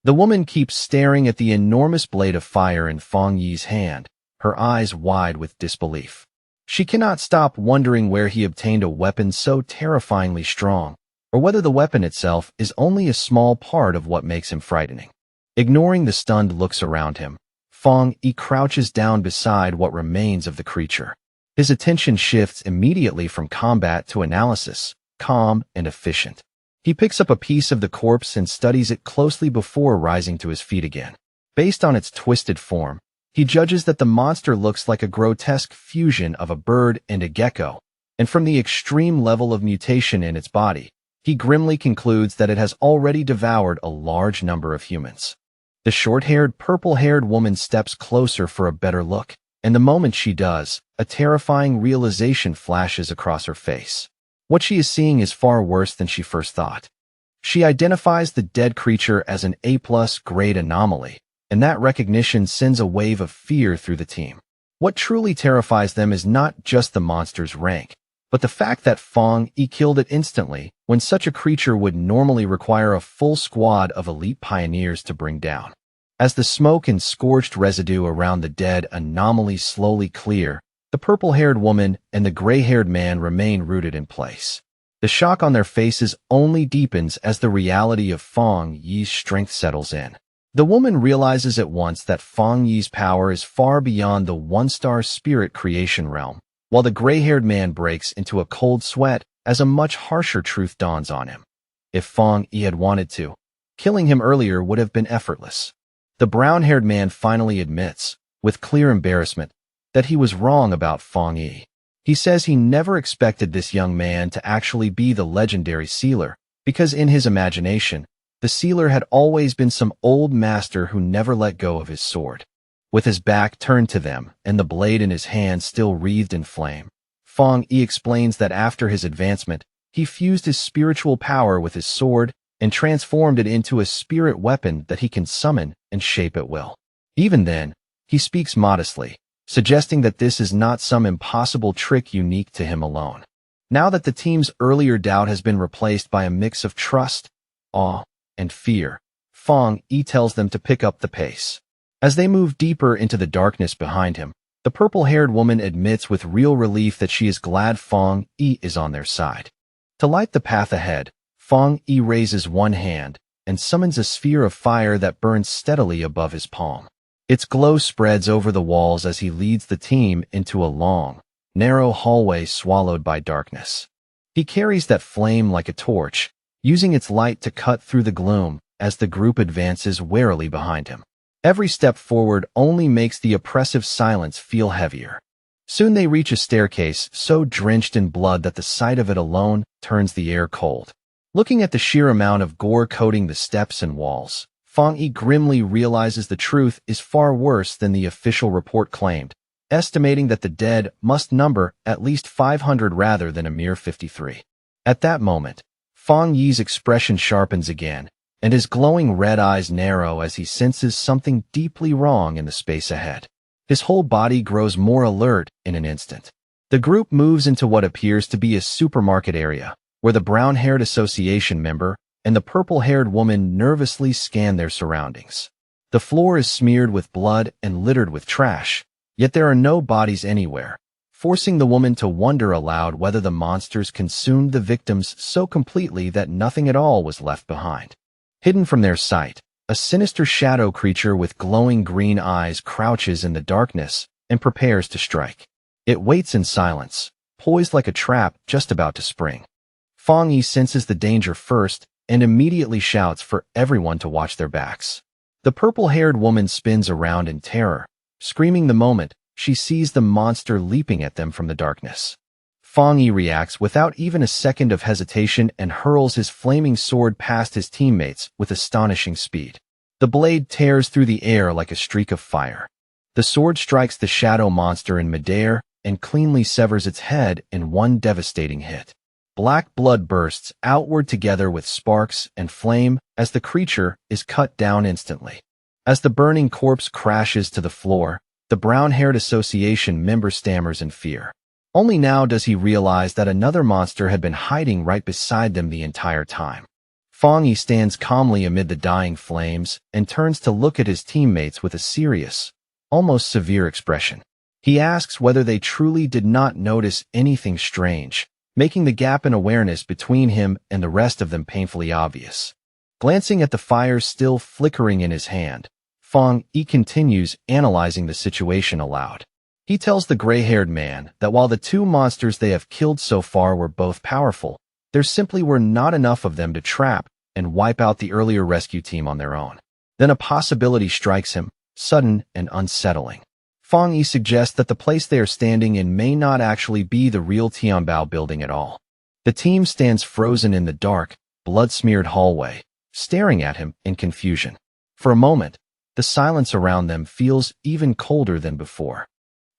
The woman keeps staring at the enormous blade of fire in Fong Yi's hand, her eyes wide with disbelief. She cannot stop wondering where he obtained a weapon so terrifyingly strong, or whether the weapon itself is only a small part of what makes him frightening. Ignoring the stunned looks around him, Fong Yi crouches down beside what remains of the creature. His attention shifts immediately from combat to analysis, calm and efficient. He picks up a piece of the corpse and studies it closely before rising to his feet again. Based on its twisted form, he judges that the monster looks like a grotesque fusion of a bird and a gecko, and from the extreme level of mutation in its body, he grimly concludes that it has already devoured a large number of humans. The short-haired, purple-haired woman steps closer for a better look, and the moment she does, a terrifying realization flashes across her face. What she is seeing is far worse than she first thought. She identifies the dead creature as an A+ grade anomaly, and that recognition sends a wave of fear through the team. What truly terrifies them is not just the monster's rank, But the fact that Fong Yi killed it instantly, when such a creature would normally require a full squad of elite pioneers to bring down. As the smoke and scorched residue around the dead anomaly slowly clear, the purple-haired woman and the gray-haired man remain rooted in place. The shock on their faces only deepens as the reality of Fong Yi's strength settles in. The woman realizes at once that Fong Yi's power is far beyond the one-star spirit creation realm, while the gray-haired man breaks into a cold sweat as a much harsher truth dawns on him. If Fong Yi had wanted to, killing him earlier would have been effortless. The brown-haired man finally admits, with clear embarrassment, that he was wrong about Fong Yi. He says he never expected this young man to actually be the legendary sealer, because in his imagination, the sealer had always been some old master who never let go of his sword. With his back turned to them and the blade in his hand still wreathed in flame, Fong Yi explains that after his advancement, he fused his spiritual power with his sword and transformed it into a spirit weapon that he can summon and shape at will. Even then, he speaks modestly, suggesting that this is not some impossible trick unique to him alone. Now that the team's earlier doubt has been replaced by a mix of trust, awe, and fear, Fong Yi tells them to pick up the pace. As they move deeper into the darkness behind him, the purple-haired woman admits with real relief that she is glad Fong Yi is on their side. To light the path ahead, Fong Yi raises one hand and summons a sphere of fire that burns steadily above his palm. Its glow spreads over the walls as he leads the team into a long, narrow hallway swallowed by darkness. He carries that flame like a torch, using its light to cut through the gloom as the group advances warily behind him. Every step forward only makes the oppressive silence feel heavier. Soon they reach a staircase so drenched in blood that the sight of it alone turns the air cold. Looking at the sheer amount of gore coating the steps and walls, Fong Yi grimly realizes the truth is far worse than the official report claimed, estimating that the dead must number at least 500 rather than a mere 53. At that moment, Fong Yi's expression sharpens again, and his glowing red eyes narrow as he senses something deeply wrong in the space ahead. His whole body grows more alert in an instant. The group moves into what appears to be a supermarket area, where the brown-haired association member and the purple-haired woman nervously scan their surroundings. The floor is smeared with blood and littered with trash, yet there are no bodies anywhere, forcing the woman to wonder aloud whether the monsters consumed the victims so completely that nothing at all was left behind. Hidden from their sight, a sinister shadow creature with glowing green eyes crouches in the darkness and prepares to strike. It waits in silence, poised like a trap just about to spring. Fong Yi senses the danger first and immediately shouts for everyone to watch their backs. The purple-haired woman spins around in terror, screaming the moment she sees the monster leaping at them from the darkness. Fong Yi reacts without even a second of hesitation and hurls his flaming sword past his teammates with astonishing speed. The blade tears through the air like a streak of fire. The sword strikes the shadow monster in midair and cleanly severs its head in one devastating hit. Black blood bursts outward together with sparks and flame as the creature is cut down instantly. As the burning corpse crashes to the floor, the brown-haired association member stammers in fear. Only now does he realize that another monster had been hiding right beside them the entire time. Fong Yi stands calmly amid the dying flames and turns to look at his teammates with a serious, almost severe expression. He asks whether they truly did not notice anything strange, making the gap in awareness between him and the rest of them painfully obvious. Glancing at the fire still flickering in his hand, Fong Yi continues analyzing the situation aloud. He tells the gray-haired man that while the two monsters they have killed so far were both powerful, there simply were not enough of them to trap and wipe out the earlier rescue team on their own. Then a possibility strikes him, sudden and unsettling. Fong Yi suggests that the place they are standing in may not actually be the real Tianbao building at all. The team stands frozen in the dark, blood-smeared hallway, staring at him in confusion. For a moment, the silence around them feels even colder than before.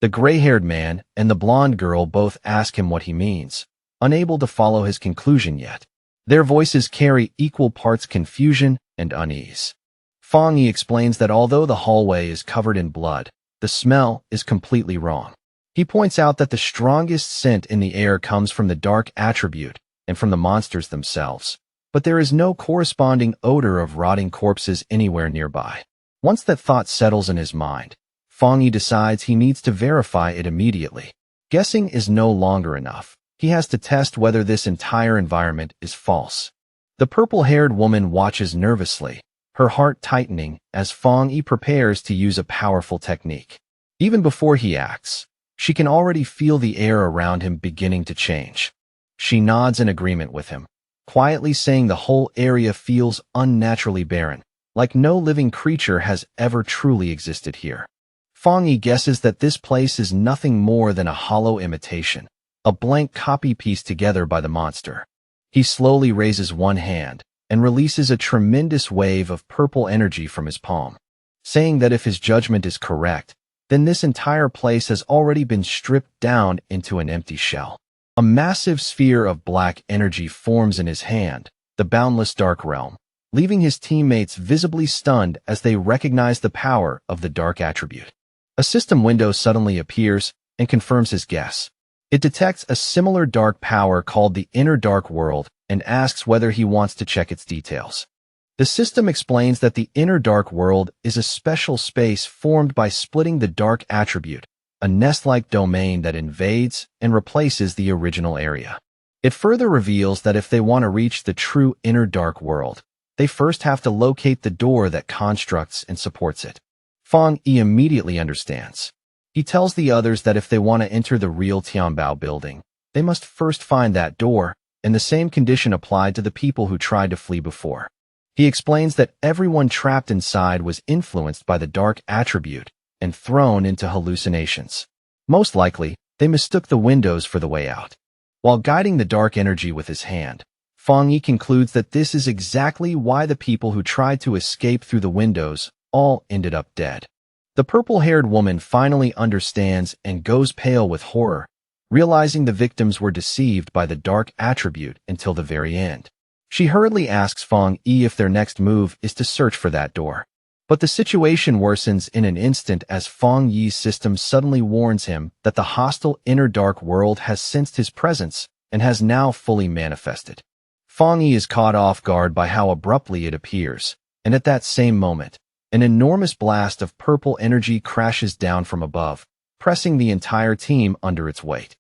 The gray-haired man and the blonde girl both ask him what he means, unable to follow his conclusion yet. Their voices carry equal parts confusion and unease. Fong Yi explains that although the hallway is covered in blood, the smell is completely wrong. He points out that the strongest scent in the air comes from the dark attribute and from the monsters themselves, but there is no corresponding odor of rotting corpses anywhere nearby. Once that thought settles in his mind, Fong Yi decides he needs to verify it immediately. Guessing is no longer enough. He has to test whether this entire environment is false. The purple-haired woman watches nervously, her heart tightening as Fong Yi prepares to use a powerful technique. Even before he acts, she can already feel the air around him beginning to change. She nods in agreement with him, quietly saying the whole area feels unnaturally barren, like no living creature has ever truly existed here. Fong Yi guesses that this place is nothing more than a hollow imitation, a blank copy pieced together by the monster. He slowly raises one hand and releases a tremendous wave of purple energy from his palm, saying that if his judgment is correct, then this entire place has already been stripped down into an empty shell. A massive sphere of black energy forms in his hand, the boundless dark realm, leaving his teammates visibly stunned as they recognize the power of the dark attribute. A system window suddenly appears and confirms his guess. It detects a similar dark power called the Inner Dark World and asks whether he wants to check its details. The system explains that the Inner Dark World is a special space formed by splitting the dark attribute, a nest-like domain that invades and replaces the original area. It further reveals that if they want to reach the true Inner Dark World, they first have to locate the door that constructs and supports it. Fong Yi immediately understands. He tells the others that if they want to enter the real Tianbao building, they must first find that door, and the same condition applied to the people who tried to flee before. He explains that everyone trapped inside was influenced by the dark attribute and thrown into hallucinations. Most likely, they mistook the windows for the way out. While guiding the dark energy with his hand, Fong Yi concludes that this is exactly why the people who tried to escape through the windows all ended up dead. The purple-haired woman finally understands and goes pale with horror, realizing the victims were deceived by the dark attribute until the very end. She hurriedly asks Fong Yi if their next move is to search for that door. But the situation worsens in an instant as Fong Yi's system suddenly warns him that the hostile Inner Dark World has sensed his presence and has now fully manifested. Fong Yi is caught off guard by how abruptly it appears, and at that same moment, an enormous blast of purple energy crashes down from above, pressing the entire team under its weight.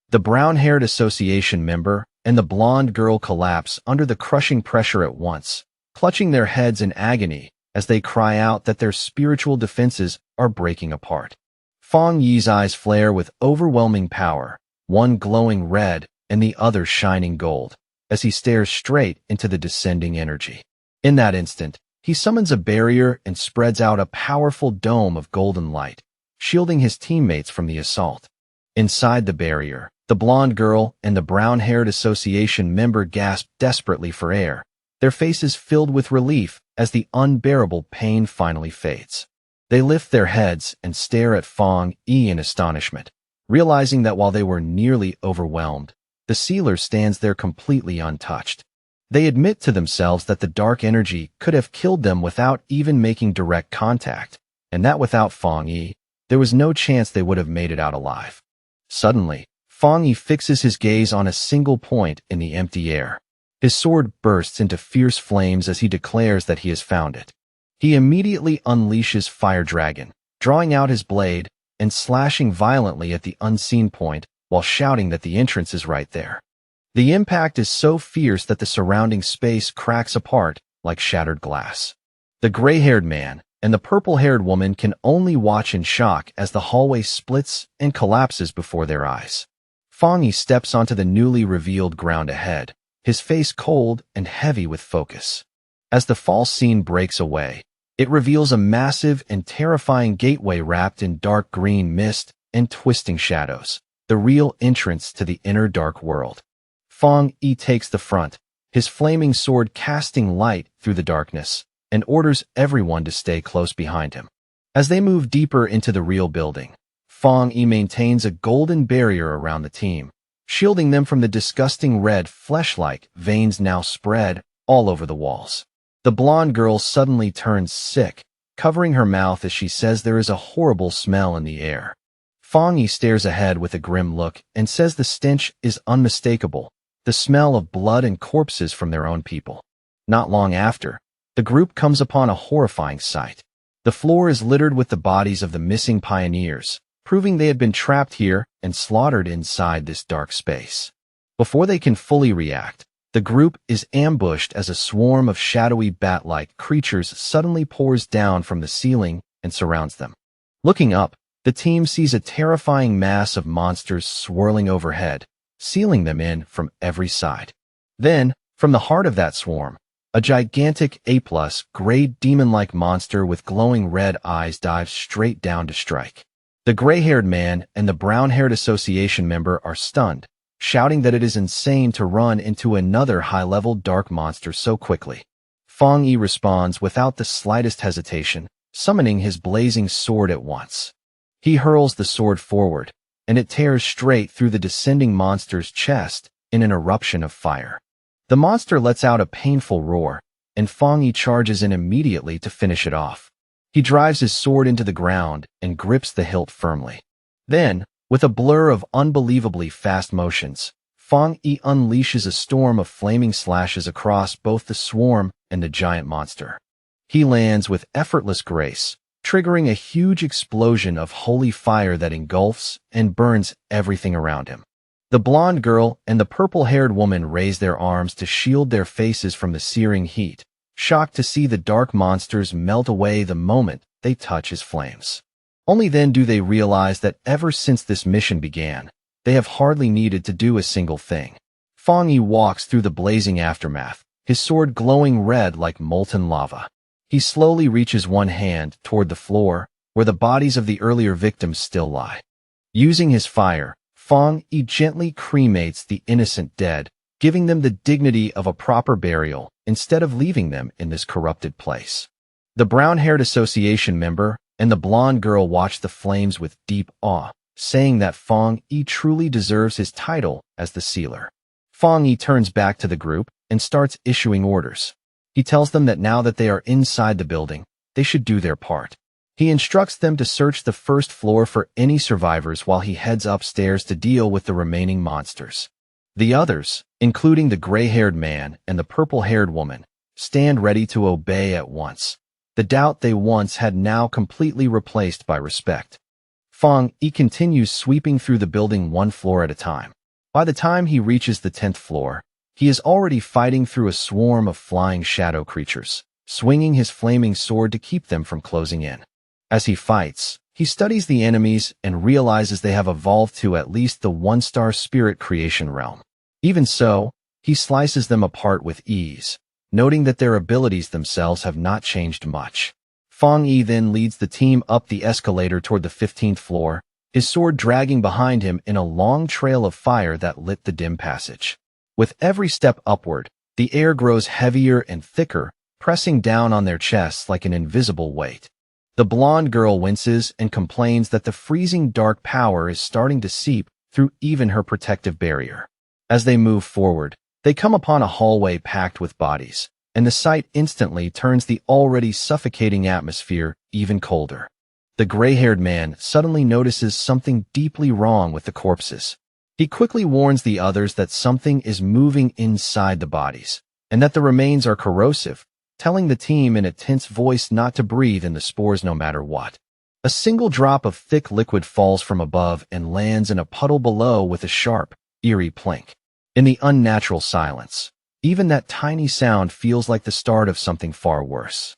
The brown-haired association member and the blonde girl collapse under the crushing pressure at once, clutching their heads in agony as they cry out that their spiritual defenses are breaking apart. Fong Yi's eyes flare with overwhelming power, one glowing red and the other shining gold, as he stares straight into the descending energy. In that instant, he summons a barrier and spreads out a powerful dome of golden light, shielding his teammates from the assault. Inside the barrier, the blonde girl and the brown-haired association member gasp desperately for air, their faces filled with relief as the unbearable pain finally fades. They lift their heads and stare at Fong Yi in astonishment, realizing that while they were nearly overwhelmed, the sealer stands there completely untouched. They admit to themselves that the dark energy could have killed them without even making direct contact, and that without Fong Yi, there was no chance they would have made it out alive. Suddenly, Fong Yi fixes his gaze on a single point in the empty air. His sword bursts into fierce flames as he declares that he has found it. He immediately unleashes Fire Dragon, drawing out his blade and slashing violently at the unseen point while shouting that the entrance is right there. The impact is so fierce that the surrounding space cracks apart like shattered glass. The gray-haired man and the purple-haired woman can only watch in shock as the hallway splits and collapses before their eyes. Fong Yi steps onto the newly revealed ground ahead, his face cold and heavy with focus. As the false scene breaks away, it reveals a massive and terrifying gateway wrapped in dark green mist and twisting shadows, the real entrance to the Inner Dark World. Fong Yi takes the front, his flaming sword casting light through the darkness, and orders everyone to stay close behind him. As they move deeper into the real building, Fong Yi maintains a golden barrier around the team, shielding them from the disgusting red flesh-like veins now spread all over the walls. The blonde girl suddenly turns sick, covering her mouth as she says there is a horrible smell in the air. Fong Yi stares ahead with a grim look and says the stench is unmistakable, the smell of blood and corpses from their own people. Not long after, the group comes upon a horrifying sight. The floor is littered with the bodies of the missing pioneers, proving they had been trapped here and slaughtered inside this dark space. Before they can fully react, the group is ambushed as a swarm of shadowy bat-like creatures suddenly pours down from the ceiling and surrounds them. Looking up, the team sees a terrifying mass of monsters swirling overhead, sealing them in from every side. Then, from the heart of that swarm, a gigantic A-plus, gray demon-like monster with glowing red eyes dives straight down to strike. The gray-haired man and the brown-haired association member are stunned, shouting that it is insane to run into another high-level dark monster so quickly. Fong Yi responds without the slightest hesitation, summoning his blazing sword at once. He hurls the sword forward, and it tears straight through the descending monster's chest in an eruption of fire. The monster lets out a painful roar, and Fong Yi charges in immediately to finish it off. He drives his sword into the ground and grips the hilt firmly. Then, with a blur of unbelievably fast motions, Fong Yi unleashes a storm of flaming slashes across both the swarm and the giant monster. He lands with effortless grace, triggering a huge explosion of holy fire that engulfs and burns everything around him. The blonde girl and the purple-haired woman raise their arms to shield their faces from the searing heat, shocked to see the dark monsters melt away the moment they touch his flames. Only then do they realize that ever since this mission began, they have hardly needed to do a single thing. Fong Yi walks through the blazing aftermath, his sword glowing red like molten lava. He slowly reaches one hand toward the floor, where the bodies of the earlier victims still lie. Using his fire, Fong Yi gently cremates the innocent dead, giving them the dignity of a proper burial instead of leaving them in this corrupted place. The brown-haired association member and the blonde girl watch the flames with deep awe, saying that Fong Yi truly deserves his title as the sealer. Fong Yi turns back to the group and starts issuing orders. He tells them that now that they are inside the building, they should do their part. He instructs them to search the first floor for any survivors while he heads upstairs to deal with the remaining monsters. The others, including the gray-haired man and the purple-haired woman, stand ready to obey at once. The doubt they once had now completely replaced by respect. Fong Yi continues sweeping through the building one floor at a time. By the time he reaches the 10th floor, he is already fighting through a swarm of flying shadow creatures, swinging his flaming sword to keep them from closing in. As he fights, he studies the enemies and realizes they have evolved to at least the one-star spirit creation realm. Even so, he slices them apart with ease, noting that their abilities themselves have not changed much. Fong Yi then leads the team up the escalator toward the 15th floor, his sword dragging behind him in a long trail of fire that lit the dim passage. With every step upward, the air grows heavier and thicker, pressing down on their chests like an invisible weight. The blonde girl winces and complains that the freezing dark power is starting to seep through even her protective barrier. As they move forward, they come upon a hallway packed with bodies, and the sight instantly turns the already suffocating atmosphere even colder. The gray-haired man suddenly notices something deeply wrong with the corpses. He quickly warns the others that something is moving inside the bodies, and that the remains are corrosive, telling the team in a tense voice not to breathe in the spores no matter what. A single drop of thick liquid falls from above and lands in a puddle below with a sharp, eerie plink. In the unnatural silence, even that tiny sound feels like the start of something far worse.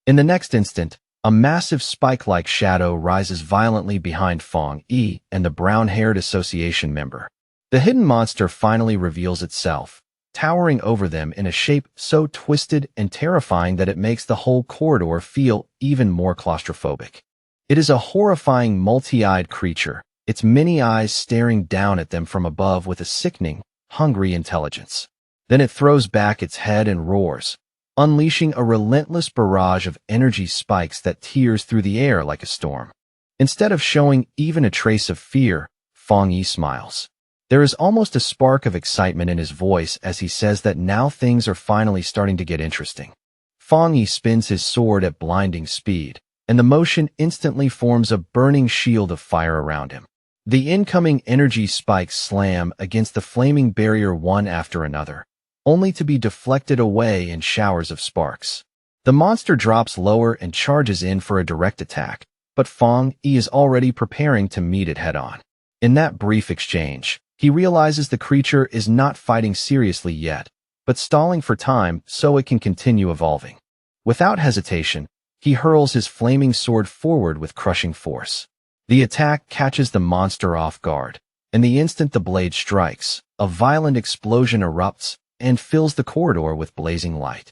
In the next instant, a massive spike-like shadow rises violently behind Fong Yi and the brown-haired association member. The hidden monster finally reveals itself, towering over them in a shape so twisted and terrifying that it makes the whole corridor feel even more claustrophobic. It is a horrifying multi-eyed creature, its many eyes staring down at them from above with a sickening, hungry intelligence. Then it throws back its head and roars, unleashing a relentless barrage of energy spikes that tears through the air like a storm. Instead of showing even a trace of fear, Fong Yi smiles. There is almost a spark of excitement in his voice as he says that now things are finally starting to get interesting. Fong Yi spins his sword at blinding speed, and the motion instantly forms a burning shield of fire around him. The incoming energy spikes slam against the flaming barrier one after another, only to be deflected away in showers of sparks. The monster drops lower and charges in for a direct attack, but Fong Yi is already preparing to meet it head-on. In that brief exchange, he realizes the creature is not fighting seriously yet, but stalling for time so it can continue evolving. Without hesitation, he hurls his flaming sword forward with crushing force. The attack catches the monster off guard, and the instant the blade strikes, a violent explosion erupts and fills the corridor with blazing light.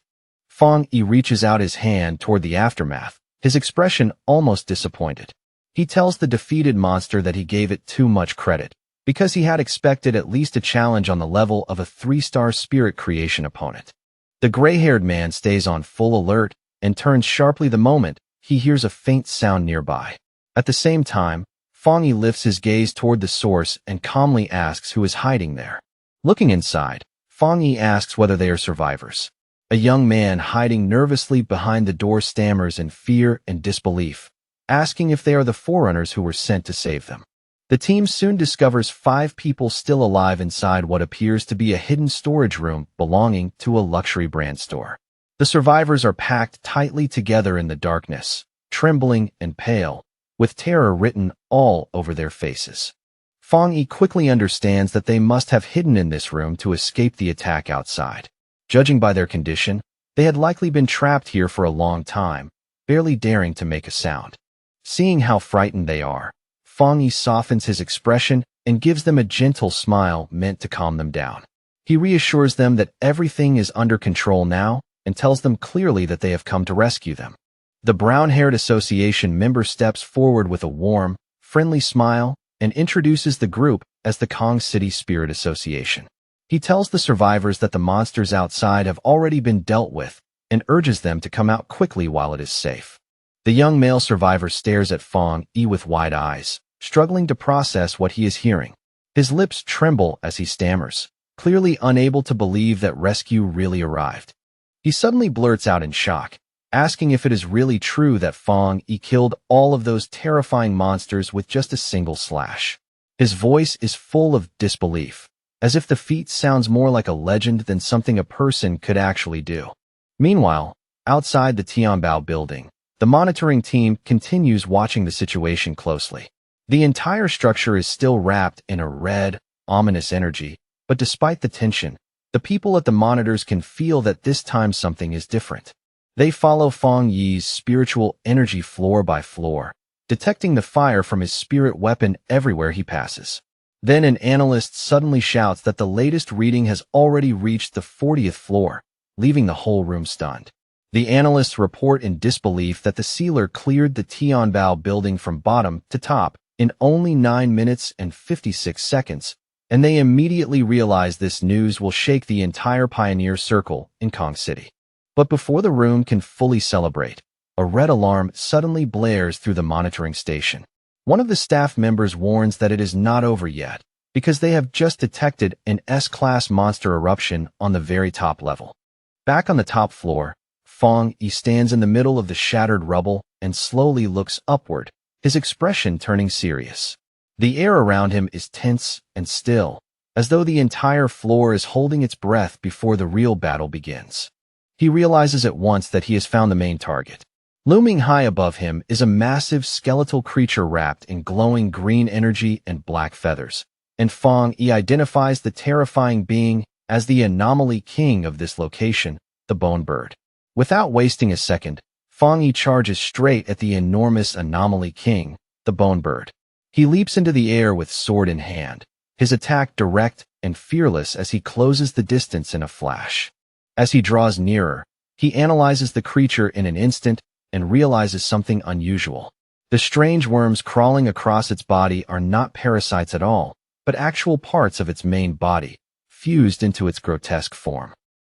Fong Yi reaches out his hand toward the aftermath, his expression almost disappointed. He tells the defeated monster that he gave it too much credit, because he had expected at least a challenge on the level of a 3-star spirit creation opponent. The gray-haired man stays on full alert and turns sharply the moment he hears a faint sound nearby. At the same time, Fong Yi lifts his gaze toward the source and calmly asks who is hiding there. Looking inside, Fong Yi asks whether they are survivors. A young man hiding nervously behind the door stammers in fear and disbelief, asking if they are the forerunners who were sent to save them. The team soon discovers 5 people still alive inside what appears to be a hidden storage room belonging to a luxury brand store. The survivors are packed tightly together in the darkness, trembling and pale, with terror written all over their faces. Fong Yi quickly understands that they must have hidden in this room to escape the attack outside. Judging by their condition, they had likely been trapped here for a long time, barely daring to make a sound. Seeing how frightened they are, Fong Yi softens his expression and gives them a gentle smile meant to calm them down. He reassures them that everything is under control now and tells them clearly that they have come to rescue them. The brown-haired association member steps forward with a warm, friendly smile and introduces the group as the Kong City Spirit Association. He tells the survivors that the monsters outside have already been dealt with and urges them to come out quickly while it is safe. The young male survivor stares at Fong Yi with wide eyes, struggling to process what he is hearing. His lips tremble as he stammers, clearly unable to believe that rescue really arrived. He suddenly blurts out in shock, asking if it is really true that Fong Yi killed all of those terrifying monsters with just a single slash. His voice is full of disbelief, as if the feat sounds more like a legend than something a person could actually do. Meanwhile, outside the Tianbao building, the monitoring team continues watching the situation closely. The entire structure is still wrapped in a red, ominous energy, but despite the tension, the people at the monitors can feel that this time something is different. They follow Fong Yi's spiritual energy floor by floor, detecting the fire from his spirit weapon everywhere he passes. Then an analyst suddenly shouts that the latest reading has already reached the 40th floor, leaving the whole room stunned. The analysts report in disbelief that the sealer cleared the Tianbao building from bottom to top in only 9 minutes and 56 seconds, and they immediately realize this news will shake the entire pioneer circle in Kong City. But before the room can fully celebrate, a red alarm suddenly blares through the monitoring station. One of the staff members warns that it is not over yet, because they have just detected an S-class monster eruption on the very top level. Back on the top floor, Fong Yi stands in the middle of the shattered rubble and slowly looks upward, his expression turning serious. The air around him is tense and still, as though the entire floor is holding its breath before the real battle begins. He realizes at once that he has found the main target. Looming high above him is a massive skeletal creature wrapped in glowing green energy and black feathers, and Fong Yi identifies the terrifying being as the anomaly king of this location, the Bone Bird. Without wasting a second, Fong Yi charges straight at the enormous anomaly king, the Bone Bird. He leaps into the air with sword in hand, his attack direct and fearless as he closes the distance in a flash. As he draws nearer, he analyzes the creature in an instant and realizes something unusual. The strange worms crawling across its body are not parasites at all, but actual parts of its main body, fused into its grotesque form.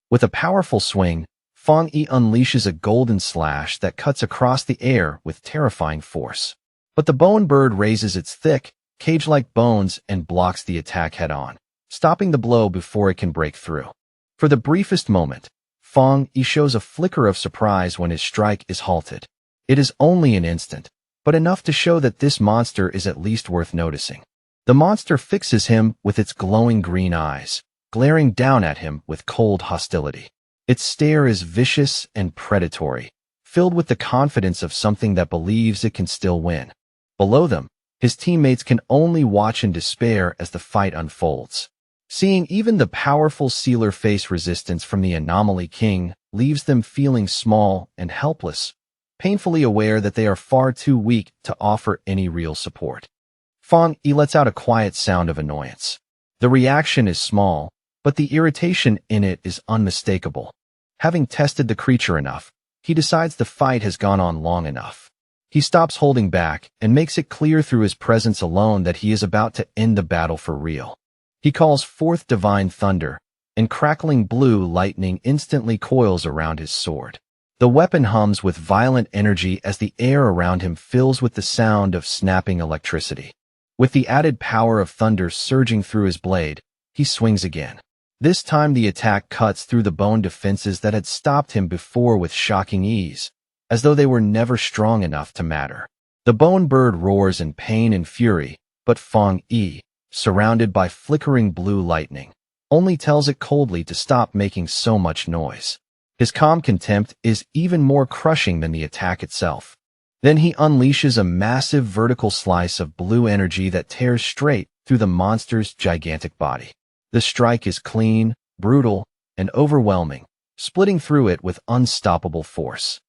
With a powerful swing, Fong Yi unleashes a golden slash that cuts across the air with terrifying force. But the Bone Bird raises its thick, cage-like bones and blocks the attack head-on, stopping the blow before it can break through. For the briefest moment, Fong Yi shows a flicker of surprise when his strike is halted. It is only an instant, but enough to show that this monster is at least worth noticing. The monster fixes him with its glowing green eyes, glaring down at him with cold hostility. Its stare is vicious and predatory, filled with the confidence of something that believes it can still win. Below them, his teammates can only watch in despair as the fight unfolds. Seeing even the powerful sealer face resistance from the Anomaly King leaves them feeling small and helpless, painfully aware that they are far too weak to offer any real support. Fong Yi lets out a quiet sound of annoyance. The reaction is small, but the irritation in it is unmistakable. Having tested the creature enough, he decides the fight has gone on long enough. He stops holding back and makes it clear through his presence alone that he is about to end the battle for real. He calls forth divine thunder, and crackling blue lightning instantly coils around his sword. The weapon hums with violent energy as the air around him fills with the sound of snapping electricity. With the added power of thunder surging through his blade, he swings again. This time the attack cuts through the bone defenses that had stopped him before with shocking ease, as though they were never strong enough to matter. The bone bird roars in pain and fury, but Fong Yi, surrounded by flickering blue lightning, only tells it coldly to stop making so much noise. His calm contempt is even more crushing than the attack itself. Then he unleashes a massive vertical slice of blue energy that tears straight through the monster's gigantic body. The strike is clean, brutal, and overwhelming, splitting through it with unstoppable force.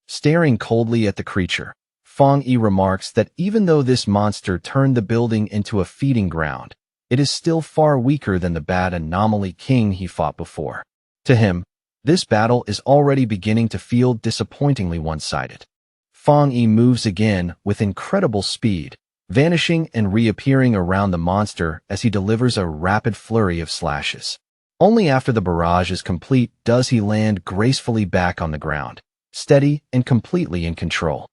Staring coldly at the creature, Fong Yi remarks that even though this monster turned the building into a feeding ground, it is still far weaker than the bad Anomaly King he fought before. To him, this battle is already beginning to feel disappointingly one-sided. Fong Yi moves again with incredible speed, vanishing and reappearing around the monster as he delivers a rapid flurry of slashes. Only after the barrage is complete does he land gracefully back on the ground, steady and completely in control.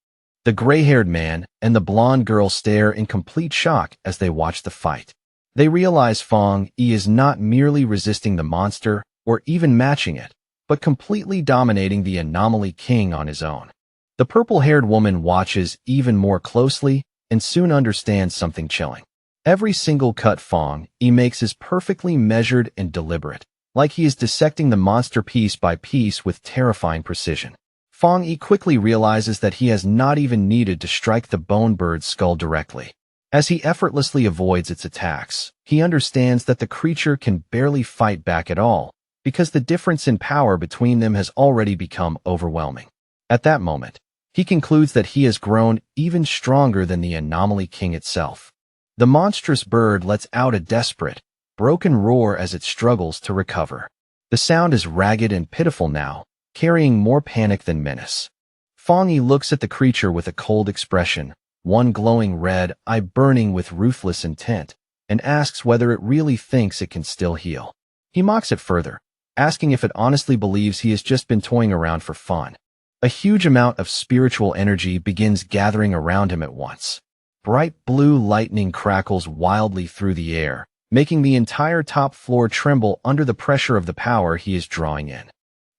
The gray-haired man and the blonde girl stare in complete shock as they watch the fight. They realize Fong Yi is not merely resisting the monster or even matching it, but completely dominating the Anomaly King on his own. The purple-haired woman watches even more closely and soon understands something chilling. Every single cut Fong Yi makes is perfectly measured and deliberate, like he is dissecting the monster piece by piece with terrifying precision. Fong Yi quickly realizes that he has not even needed to strike the bone bird's skull directly. As he effortlessly avoids its attacks, he understands that the creature can barely fight back at all, because the difference in power between them has already become overwhelming. At that moment, he concludes that he has grown even stronger than the Anomaly King itself. The monstrous bird lets out a desperate, broken roar as it struggles to recover. The sound is ragged and pitiful now, carrying more panic than menace. Fong Yi looks at the creature with a cold expression, one glowing red eye burning with ruthless intent, and asks whether it really thinks it can still heal. He mocks it further, asking if it honestly believes he has just been toying around for fun. A huge amount of spiritual energy begins gathering around him at once. Bright blue lightning crackles wildly through the air, making the entire top floor tremble under the pressure of the power he is drawing in.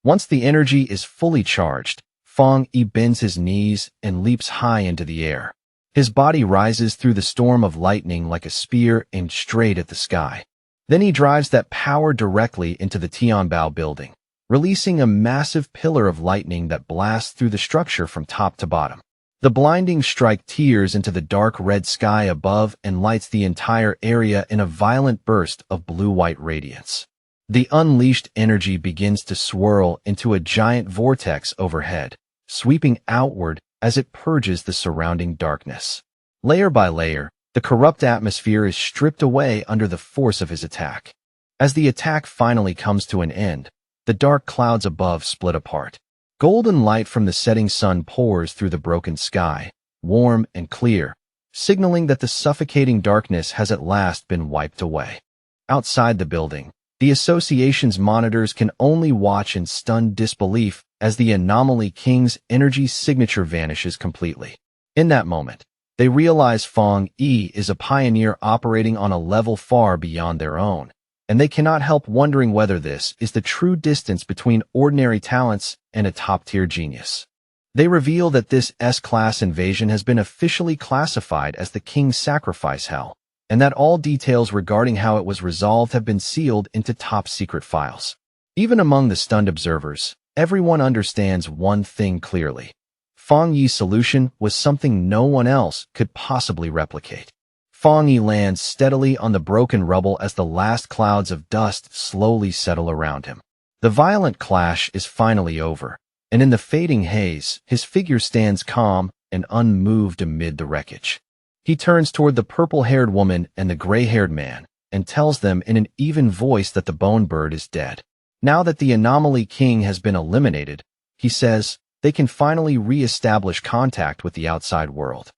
Once the energy is fully charged, Fong Yi bends his knees and leaps high into the air. His body rises through the storm of lightning like a spear aimed straight at the sky. Then he drives that power directly into the Tianbao building, releasing a massive pillar of lightning that blasts through the structure from top to bottom. The blinding strike tears into the dark red sky above and lights the entire area in a violent burst of blue-white radiance. The unleashed energy begins to swirl into a giant vortex overhead, sweeping outward as it purges the surrounding darkness. Layer by layer, the corrupt atmosphere is stripped away under the force of his attack. As the attack finally comes to an end, the dark clouds above split apart. Golden light from the setting sun pours through the broken sky, warm and clear, signaling that the suffocating darkness has at last been wiped away. Outside the building, the association's monitors can only watch in stunned disbelief as the Anomaly King's energy signature vanishes completely. In that moment, they realize Fong Yi is a pioneer operating on a level far beyond their own, and they cannot help wondering whether this is the true distance between ordinary talents and a top-tier genius. They reveal that this S-class invasion has been officially classified as the King's Sacrifice Hell, and that all details regarding how it was resolved have been sealed into top-secret files. Even among the stunned observers, everyone understands one thing clearly. Fang Yi's solution was something no one else could possibly replicate. Fang Yi lands steadily on the broken rubble as the last clouds of dust slowly settle around him. The violent clash is finally over, and in the fading haze, his figure stands calm and unmoved amid the wreckage. He turns toward the purple-haired woman and the gray-haired man and tells them in an even voice that the bone bird is dead. Now that the anomaly king has been eliminated, he says, they can finally re-establish contact with the outside world.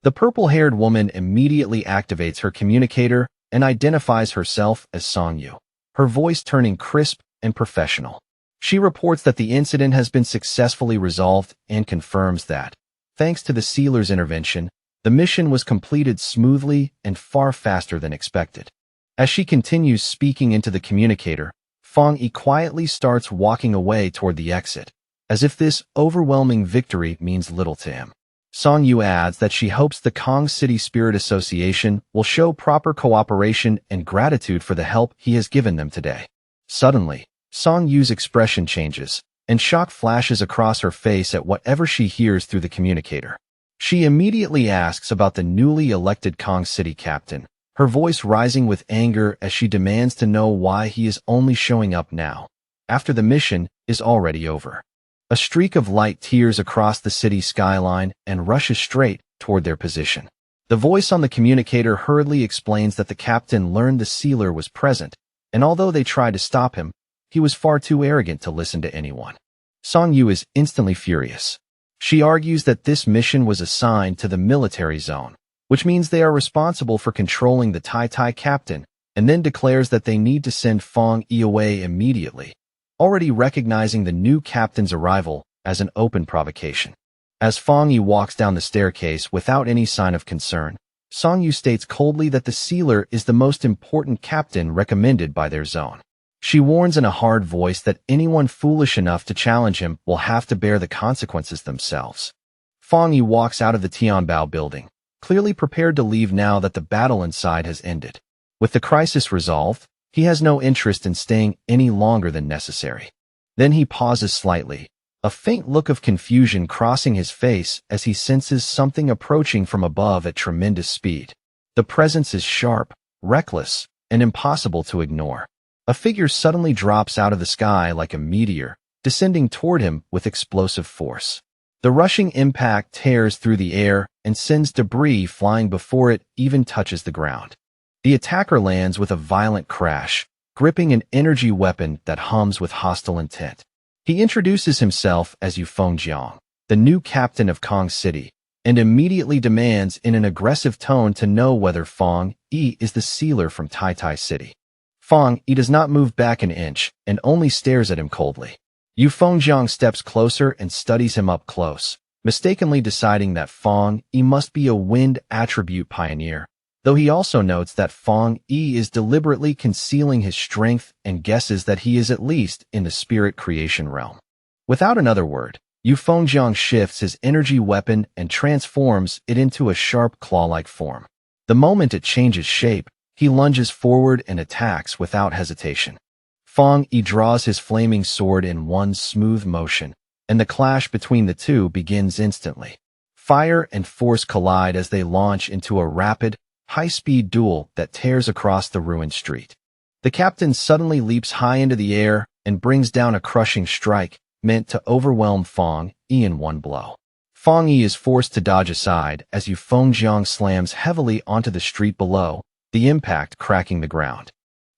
The purple-haired woman immediately activates her communicator and identifies herself as Songyu, her voice turning crisp and professional. She reports that the incident has been successfully resolved and confirms that, thanks to the sealer's intervention, the mission was completed smoothly and far faster than expected. As she continues speaking into the communicator, Fang Yi quietly starts walking away toward the exit, as if this overwhelming victory means little to him. Songyu adds that she hopes the Kong City Spirit Association will show proper cooperation and gratitude for the help he has given them today. Suddenly, Songyu's expression changes, and shock flashes across her face at whatever she hears through the communicator. She immediately asks about the newly elected Kong City captain, her voice rising with anger as she demands to know why he is only showing up now, after the mission is already over. A streak of light tears across the city skyline and rushes straight toward their position. The voice on the communicator hurriedly explains that the captain learned the sealer was present, and although they tried to stop him, he was far too arrogant to listen to anyone. Songyu is instantly furious. She argues that this mission was assigned to the military zone, which means they are responsible for controlling the Tai captain, and then declares that they need to send Fang Yi away immediately, already recognizing the new captain's arrival as an open provocation. As Fang Yi walks down the staircase without any sign of concern, Songyu states coldly that the sealer is the most important captain recommended by their zone. She warns in a hard voice that anyone foolish enough to challenge him will have to bear the consequences themselves. Fang Yi walks out of the Tianbao building, clearly prepared to leave now that the battle inside has ended. With the crisis resolved, he has no interest in staying any longer than necessary. Then he pauses slightly, a faint look of confusion crossing his face as he senses something approaching from above at tremendous speed. The presence is sharp, reckless, and impossible to ignore. A figure suddenly drops out of the sky like a meteor, descending toward him with explosive force. The rushing impact tears through the air and sends debris flying before it even touches the ground. The attacker lands with a violent crash, gripping an energy weapon that hums with hostile intent. He introduces himself as Yu Fengjiang, the new captain of Kong City, and immediately demands in an aggressive tone to know whether Fang Yi is the sealer from Tai City. Fang Yi does not move back an inch and only stares at him coldly. Yu Fengjiang steps closer and studies him up close, mistakenly deciding that Fang Yi must be a wind attribute pioneer, though he also notes that Fang Yi is deliberately concealing his strength and guesses that he is at least in the spirit creation realm. Without another word, Yu Fengjiang shifts his energy weapon and transforms it into a sharp claw-like form. The moment it changes shape, he lunges forward and attacks without hesitation. Fang Yi draws his flaming sword in one smooth motion, and the clash between the two begins instantly. Fire and force collide as they launch into a rapid, high-speed duel that tears across the ruined street. The captain suddenly leaps high into the air and brings down a crushing strike meant to overwhelm Fang Yi in one blow. Fang Yi is forced to dodge aside as Yu Fengjiang slams heavily onto the street below, the impact cracking the ground.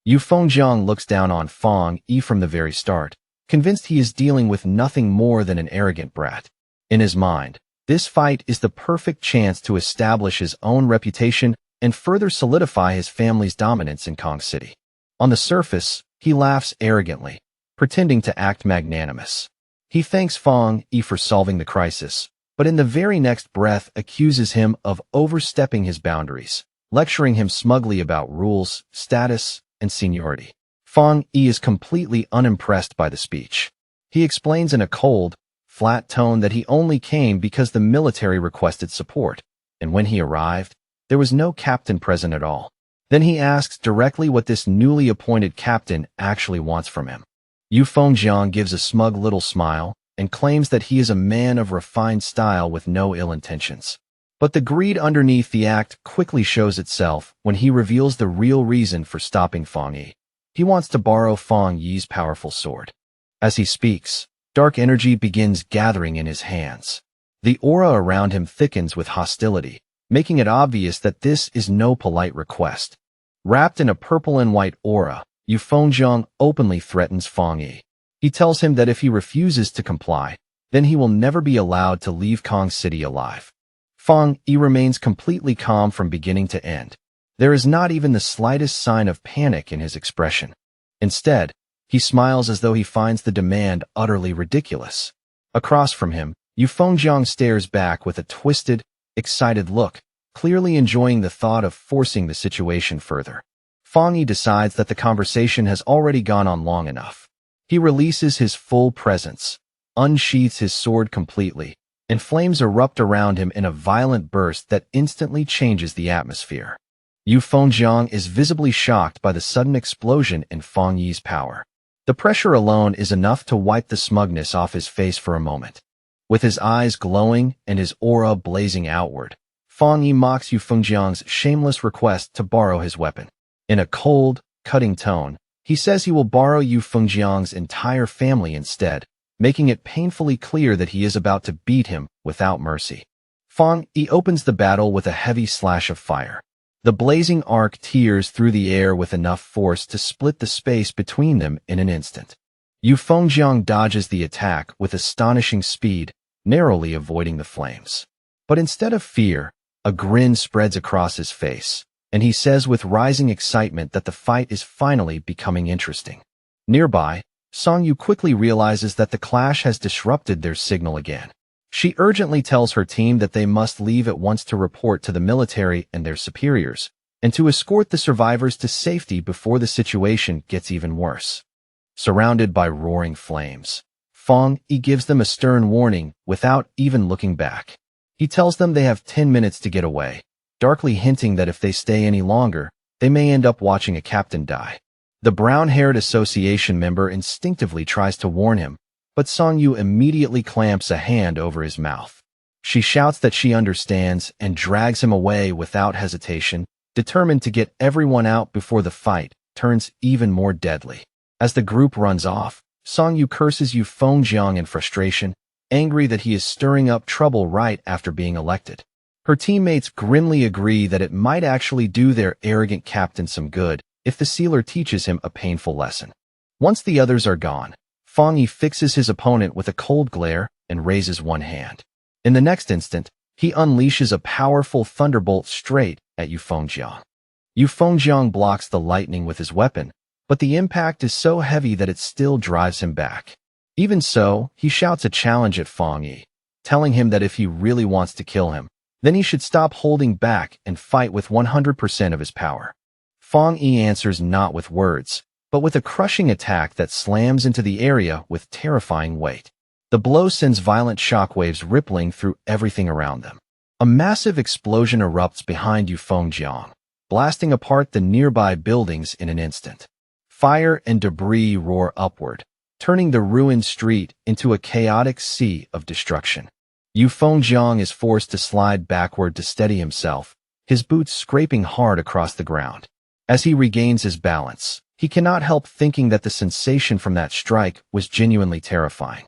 Yu Fengjiang looks down on Fang Yi from the very start, convinced he is dealing with nothing more than an arrogant brat. In his mind, this fight is the perfect chance to establish his own reputation and further solidify his family's dominance in Kong City. On the surface, he laughs arrogantly, pretending to act magnanimous. He thanks Fang Yi for solving the crisis, but in the very next breath accuses him of overstepping his boundaries, lecturing him smugly about rules, status, and seniority. Fang Yi is completely unimpressed by the speech. He explains in a cold, flat tone that he only came because the military requested support, and when he arrived, there was no captain present at all. Then he asks directly what this newly appointed captain actually wants from him. Yu Fengjiang gives a smug little smile and claims that he is a man of refined style with no ill intentions. But the greed underneath the act quickly shows itself when he reveals the real reason for stopping Fang Yi. He wants to borrow Fang Yi's powerful sword. As he speaks, dark energy begins gathering in his hands. The aura around him thickens with hostility, making it obvious that this is no polite request. Wrapped in a purple and white aura, Yu Fengjiang openly threatens Fang Yi. He tells him that if he refuses to comply, then he will never be allowed to leave Kong City alive. Fang Yi remains completely calm from beginning to end. There is not even the slightest sign of panic in his expression. Instead, he smiles as though he finds the demand utterly ridiculous. Across from him, Yu Fengjiang stares back with a twisted, excited look, clearly enjoying the thought of forcing the situation further. Fang Yi decides that the conversation has already gone on long enough. He releases his full presence, unsheaths his sword completely, and flames erupt around him in a violent burst that instantly changes the atmosphere. Yu Fengjiang is visibly shocked by the sudden explosion in Fang Yi's power. The pressure alone is enough to wipe the smugness off his face for a moment. With his eyes glowing and his aura blazing outward, Fang Yi mocks Yu Fengjiang's shameless request to borrow his weapon. In a cold, cutting tone, he says he will borrow Yu Fengjiang's entire family instead, making it painfully clear that he is about to beat him without mercy. Fang Yi opens the battle with a heavy slash of fire. The blazing arc tears through the air with enough force to split the space between them in an instant. Yu Fengjiang dodges the attack with astonishing speed, narrowly avoiding the flames. But instead of fear, a grin spreads across his face, and he says with rising excitement that the fight is finally becoming interesting. Nearby, Song Yu quickly realizes that the clash has disrupted their signal again. She urgently tells her team that they must leave at once to report to the military and their superiors, and to escort the survivors to safety before the situation gets even worse. Surrounded by roaring flames, Fang Yi gives them a stern warning without even looking back. He tells them they have 10 minutes to get away, darkly hinting that if they stay any longer, they may end up watching a captain die. The brown-haired association member instinctively tries to warn him, but Song Yu immediately clamps a hand over his mouth. She shouts that she understands and drags him away without hesitation, determined to get everyone out before the fight turns even more deadly. As the group runs off, Song Yu curses Yu Fengjiang in frustration, angry that he is stirring up trouble right after being elected. Her teammates grimly agree that it might actually do their arrogant captain some good if the sealer teaches him a painful lesson. Once the others are gone, Fang Yi fixes his opponent with a cold glare and raises one hand. In the next instant, he unleashes a powerful thunderbolt straight at Yu Fengjiang. Yu Fengjiang blocks the lightning with his weapon, but the impact is so heavy that it still drives him back. Even so, he shouts a challenge at Fang Yi, telling him that if he really wants to kill him, then he should stop holding back and fight with 100% of his power. Fang Yi answers not with words, but with a crushing attack that slams into the area with terrifying weight. The blow sends violent shockwaves rippling through everything around them. A massive explosion erupts behind Yu Fengjiang, blasting apart the nearby buildings in an instant. Fire and debris roar upward, turning the ruined street into a chaotic sea of destruction. Yu Fengjiang is forced to slide backward to steady himself, his boots scraping hard across the ground. As he regains his balance, he cannot help thinking that the sensation from that strike was genuinely terrifying.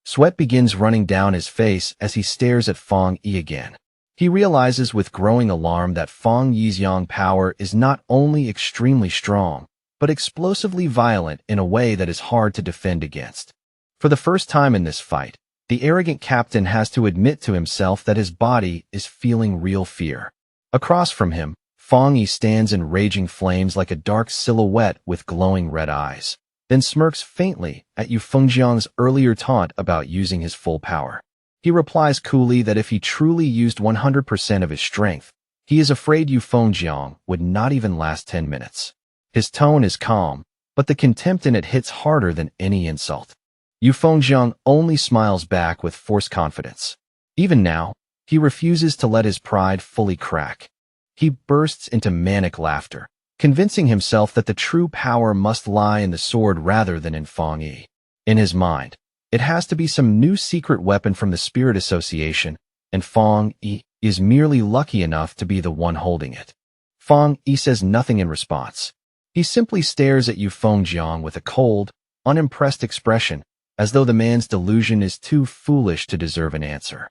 Sweat begins running down his face as he stares at Fang Yi again. He realizes with growing alarm that Fang Yi's yang power is not only extremely strong, but explosively violent in a way that is hard to defend against. For the first time in this fight, the arrogant captain has to admit to himself that his body is feeling real fear. Across from him, Fang Yi stands in raging flames like a dark silhouette with glowing red eyes, then smirks faintly at Yu Fengjiang's earlier taunt about using his full power. He replies coolly that if he truly used 100% of his strength, he is afraid Yu Fengjiang would not even last 10 minutes. His tone is calm, but the contempt in it hits harder than any insult. Yu Fengjiang only smiles back with forced confidence. Even now, he refuses to let his pride fully crack. He bursts into manic laughter, convincing himself that the true power must lie in the sword rather than in Fong Yi. In his mind, it has to be some new secret weapon from the Spirit Association, and Fong Yi is merely lucky enough to be the one holding it. Fong Yi says nothing in response. He simply stares at Yu Fengjiang with a cold, unimpressed expression, as though the man's delusion is too foolish to deserve an answer.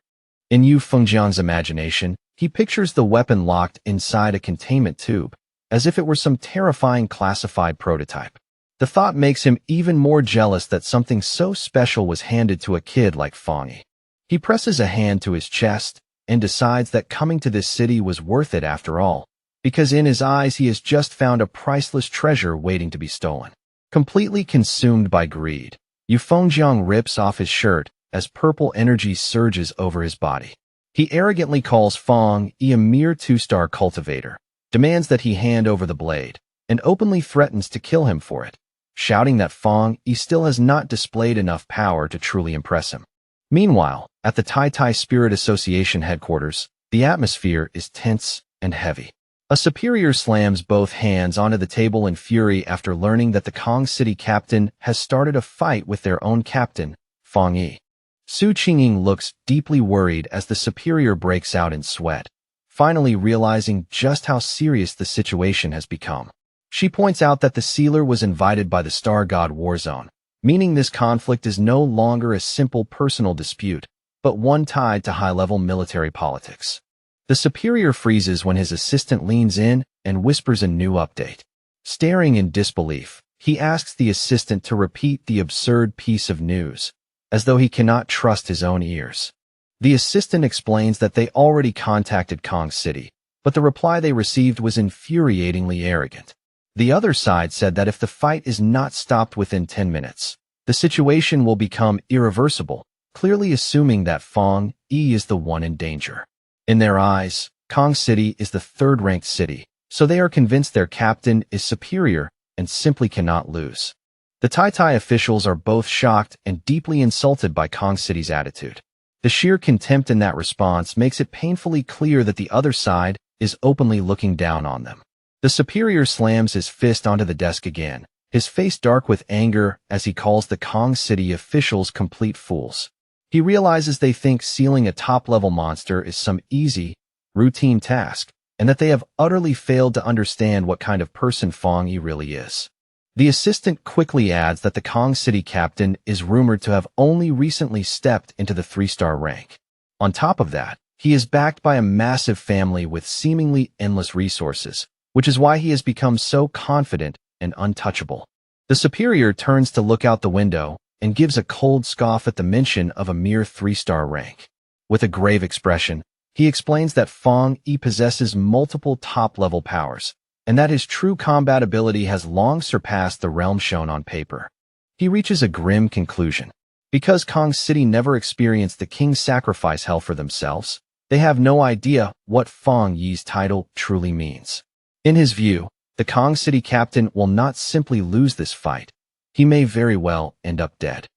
In Yu Fengjiang's imagination, he pictures the weapon locked inside a containment tube, as if it were some terrifying classified prototype. The thought makes him even more jealous that something so special was handed to a kid like Fong Yi. He presses a hand to his chest and decides that coming to this city was worth it after all, because in his eyes he has just found a priceless treasure waiting to be stolen. Completely consumed by greed, Yu Fengjiang rips off his shirt as purple energy surges over his body. He arrogantly calls Fong Yi a mere two-star cultivator, demands that he hand over the blade, and openly threatens to kill him for it, shouting that Fong Yi still has not displayed enough power to truly impress him. Meanwhile, at the Tai Tai Spirit Association headquarters, the atmosphere is tense and heavy. A superior slams both hands onto the table in fury after learning that the Kong City captain has started a fight with their own captain, Fong Yi. Su Qingying looks deeply worried as the superior breaks out in sweat, finally realizing just how serious the situation has become. She points out that the sealer was invited by the Star God Warzone, meaning this conflict is no longer a simple personal dispute, but one tied to high-level military politics. The superior freezes when his assistant leans in and whispers a new update. Staring in disbelief, he asks the assistant to repeat the absurd piece of news, as though he cannot trust his own ears. The assistant explains that they already contacted Kong City, but the reply they received was infuriatingly arrogant. The other side said that if the fight is not stopped within 10 minutes, the situation will become irreversible, clearly assuming that Fong Yi is the one in danger. In their eyes, Kong City is the third-ranked city, so they are convinced their captain is superior and simply cannot lose. The Tai Tai officials are both shocked and deeply insulted by Kong City's attitude. The sheer contempt in that response makes it painfully clear that the other side is openly looking down on them. The superior slams his fist onto the desk again, his face dark with anger as he calls the Kong City officials complete fools. He realizes they think sealing a top-level monster is some easy, routine task, and that they have utterly failed to understand what kind of person Fong Yi really is. The assistant quickly adds that the Kong City captain is rumored to have only recently stepped into the 3-star rank. On top of that, he is backed by a massive family with seemingly endless resources, which is why he has become so confident and untouchable. The superior turns to look out the window and gives a cold scoff at the mention of a mere 3-star rank. With a grave expression, he explains that Fong Yi possesses multiple top-level powers, and that his true combat ability has long surpassed the realm shown on paper. He reaches a grim conclusion. Because Kong City never experienced the king's sacrifice hell for themselves, they have no idea what Fong Yi's title truly means. In his view, the Kong City captain will not simply lose this fight. He may very well end up dead.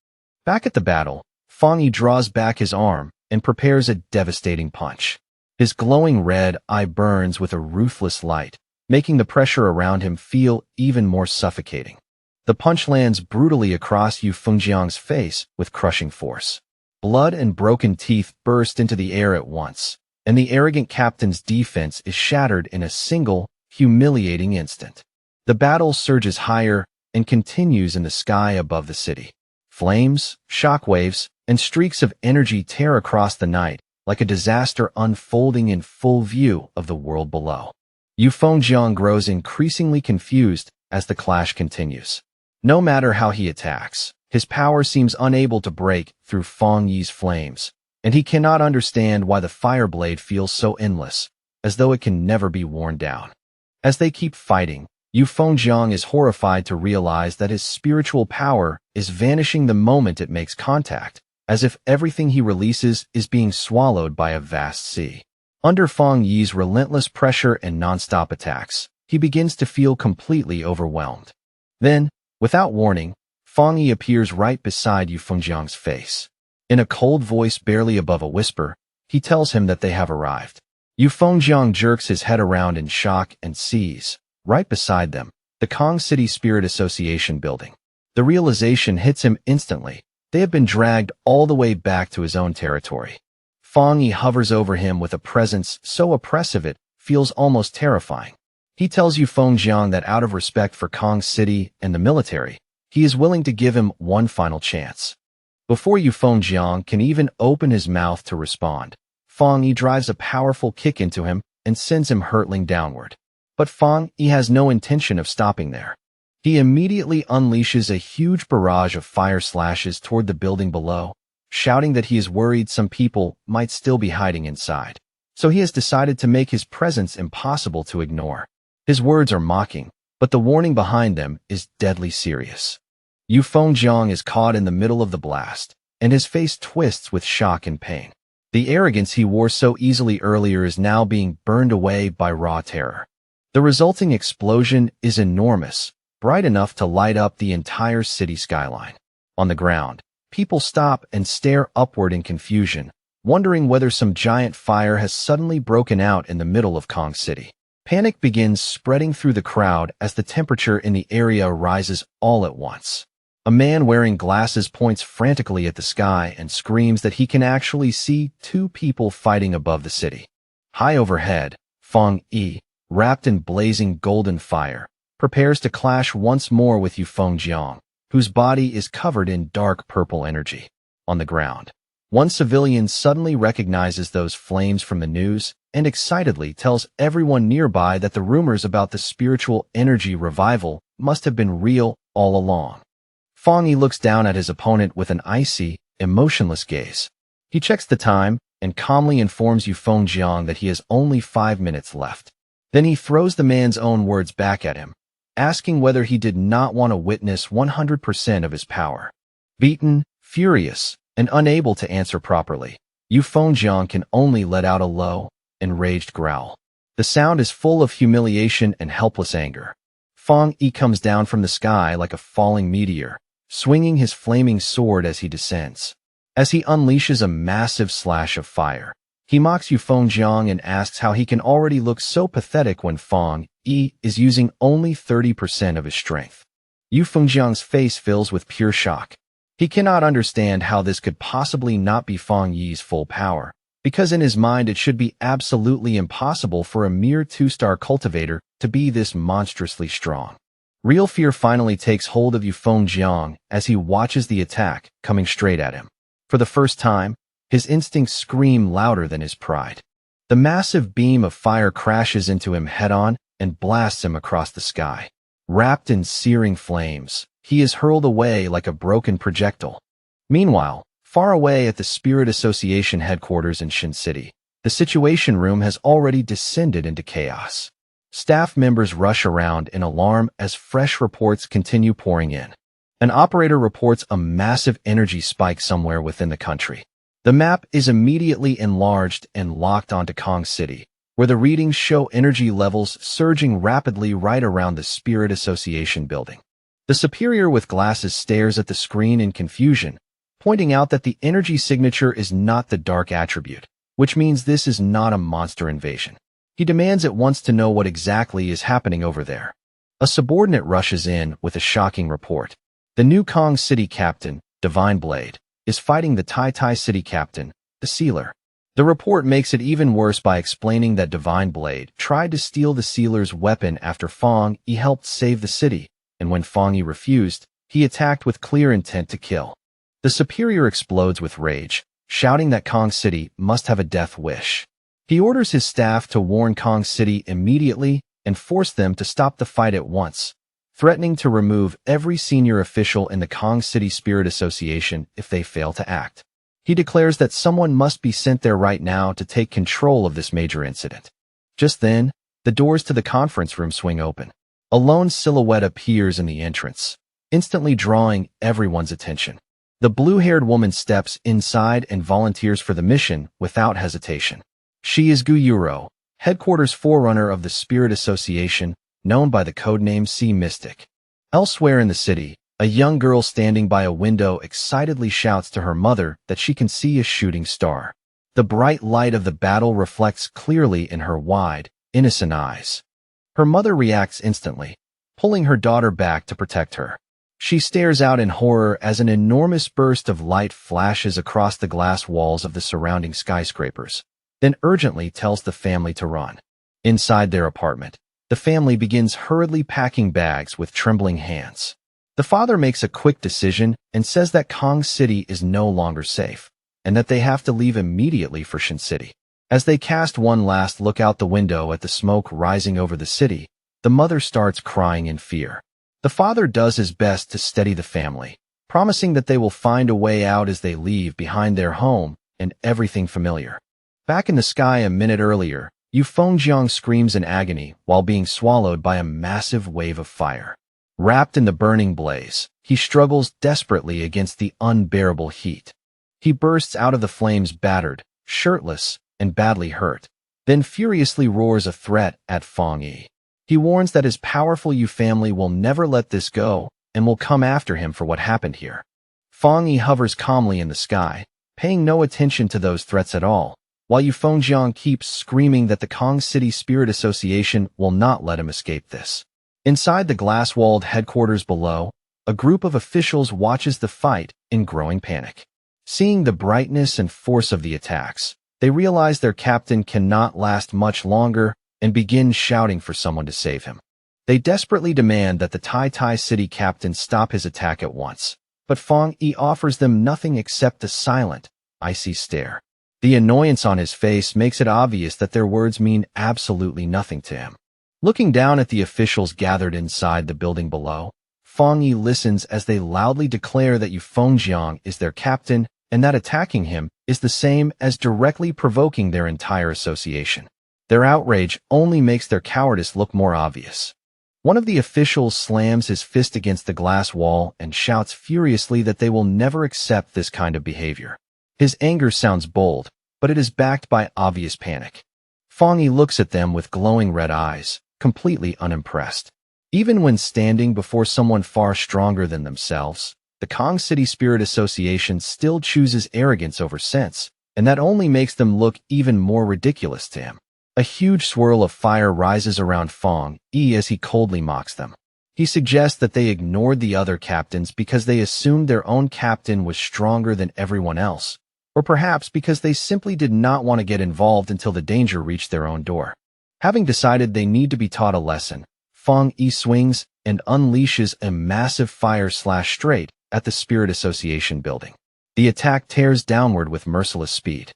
Back at the battle, Fong Yi draws back his arm and prepares a devastating punch. His glowing red eye burns with a ruthless light, making the pressure around him feel even more suffocating. The punch lands brutally across Yu Fengjiang's face with crushing force. Blood and broken teeth burst into the air at once, and the arrogant captain's defense is shattered in a single, humiliating instant. The battle surges higher and continues in the sky above the city. Flames, shockwaves, and streaks of energy tear across the night, like a disaster unfolding in full view of the world below. Yu Fengjiang grows increasingly confused as the clash continues. No matter how he attacks, his power seems unable to break through Fong Yi's flames, and he cannot understand why the fire blade feels so endless, as though it can never be worn down. As they keep fighting, Yu Fengjiang is horrified to realize that his spiritual power is vanishing the moment it makes contact, as if everything he releases is being swallowed by a vast sea. Under Fong Yi's relentless pressure and non-stop attacks, he begins to feel completely overwhelmed. Then, without warning, Fong Yi appears right beside Yu Fengjiang's face. In a cold voice barely above a whisper, he tells him that they have arrived. Yu Fengjiang jerks his head around in shock and sees, Right beside them, the Kong City Spirit Association building. The realization hits him instantly. They have been dragged all the way back to his own territory. Fong Yi hovers over him with a presence so oppressive it feels almost terrifying. He tells Yu Fengjiang that out of respect for Kong City and the military, he is willing to give him one final chance. Before Yu Fengjiang can even open his mouth to respond, Fong Yi drives a powerful kick into him and sends him hurtling downward. But Fong Yi has no intention of stopping there. He immediately unleashes a huge barrage of fire slashes toward the building below, shouting that he is worried some people might still be hiding inside. So he has decided to make his presence impossible to ignore. His words are mocking, but the warning behind them is deadly serious. Yu Fengjiang is caught in the middle of the blast, and his face twists with shock and pain. The arrogance he wore so easily earlier is now being burned away by raw terror. The resulting explosion is enormous, bright enough to light up the entire city skyline. On the ground, people stop and stare upward in confusion, wondering whether some giant fire has suddenly broken out in the middle of Kong City. Panic begins spreading through the crowd as the temperature in the area rises all at once. A man wearing glasses points frantically at the sky and screams that he can actually see two people fighting above the city. High overhead, Fong Yi, wrapped in blazing golden fire, prepares to clash once more with Yu Fengjiang, whose body is covered in dark purple energy. On the ground, one civilian suddenly recognizes those flames from the news and excitedly tells everyone nearby that the rumors about the spiritual energy revival must have been real all along. Fong Yi looks down at his opponent with an icy, emotionless gaze. He checks the time and calmly informs Yu Fengjiang that he has only 5 minutes left. Then he throws the man's own words back at him, asking whether he did not want to witness 100% of his power. Beaten, furious, and unable to answer properly, Yu Fengjiang can only let out a low, enraged growl. The sound is full of humiliation and helpless anger. Fong Yi comes down from the sky like a falling meteor, swinging his flaming sword as he descends. As he unleashes a massive slash of fire, he mocks Yu Fengjiang and asks how he can already look so pathetic when Fong Yi is using only 30% of his strength. Yu Fengjiang's face fills with pure shock. He cannot understand how this could possibly not be Fong Yi's full power, because in his mind it should be absolutely impossible for a mere 2-star cultivator to be this monstrously strong. Real fear finally takes hold of Yu Fengjiang as he watches the attack coming straight at him. For the first time, his instincts scream louder than his pride. The massive beam of fire crashes into him head-on and blasts him across the sky. Wrapped in searing flames, he is hurled away like a broken projectile. Meanwhile, far away at the Spirit Association headquarters in Shin City, the Situation Room has already descended into chaos. Staff members rush around in alarm as fresh reports continue pouring in. An operator reports a massive energy spike somewhere within the country. The map is immediately enlarged and locked onto Kong City, where the readings show energy levels surging rapidly right around the Spirit Association building. The superior with glasses stares at the screen in confusion, pointing out that the energy signature is not the dark attribute, which means this is not a monster invasion. He demands at once to know what exactly is happening over there. A subordinate rushes in with a shocking report. The new Kong City captain, Divine Blade, is fighting the Tai Tai City captain, the Sealer. The report makes it even worse by explaining that Divine Blade tried to steal the Sealer's weapon after Fong Yi helped save the city, and when Fong Yi refused, he attacked with clear intent to kill. The superior explodes with rage, shouting that Kong City must have a death wish. He orders his staff to warn Kong City immediately and force them to stop the fight at once, threatening to remove every senior official in the Kong City Spirit Association if they fail to act. He declares that someone must be sent there right now to take control of this major incident. Just then, the doors to the conference room swing open. A lone silhouette appears in the entrance, instantly drawing everyone's attention. The blue-haired woman steps inside and volunteers for the mission without hesitation. She is Gu Yuro, headquarters forerunner of the Spirit Association, known by the codename Sea Mystic. Elsewhere in the city, a young girl standing by a window excitedly shouts to her mother that she can see a shooting star. The bright light of the battle reflects clearly in her wide, innocent eyes. Her mother reacts instantly, pulling her daughter back to protect her. She stares out in horror as an enormous burst of light flashes across the glass walls of the surrounding skyscrapers, then urgently tells the family to run. Inside their apartment, the family begins hurriedly packing bags with trembling hands. The father makes a quick decision and says that Kong City is no longer safe, and that they have to leave immediately for Shin City. As they cast one last look out the window at the smoke rising over the city, the mother starts crying in fear. The father does his best to steady the family, promising that they will find a way out as they leave behind their home and everything familiar. Back in the sky a minute earlier, Yu Fengjiang screams in agony while being swallowed by a massive wave of fire. Wrapped in the burning blaze, he struggles desperately against the unbearable heat. He bursts out of the flames battered, shirtless, and badly hurt, then furiously roars a threat at Feng Yi. He warns that his powerful Yu family will never let this go and will come after him for what happened here. Feng Yi hovers calmly in the sky, paying no attention to those threats at all, while Yu Fengjiang keeps screaming that the Kong City Spirit Association will not let him escape this. Inside the glass-walled headquarters below, a group of officials watches the fight in growing panic. Seeing the brightness and force of the attacks, they realize their captain cannot last much longer and begin shouting for someone to save him. They desperately demand that the Tai City captain stop his attack at once, but Feng Yi offers them nothing except a silent, icy stare. The annoyance on his face makes it obvious that their words mean absolutely nothing to him. Looking down at the officials gathered inside the building below, Feng Yi listens as they loudly declare that Yu Fengjiang is their captain and that attacking him is the same as directly provoking their entire association. Their outrage only makes their cowardice look more obvious. One of the officials slams his fist against the glass wall and shouts furiously that they will never accept this kind of behavior. His anger sounds bold, but it is backed by obvious panic. Feng Yi looks at them with glowing red eyes, completely unimpressed. Even when standing before someone far stronger than themselves, the Kong City Spirit Association still chooses arrogance over sense, and that only makes them look even more ridiculous to him. A huge swirl of fire rises around Feng Yi as he coldly mocks them. He suggests that they ignored the other captains because they assumed their own captain was stronger than everyone else, or perhaps because they simply did not want to get involved until the danger reached their own door. Having decided they need to be taught a lesson, Feng Yi swings and unleashes a massive fire slash straight at the Spirit Association building. The attack tears downward with merciless speed.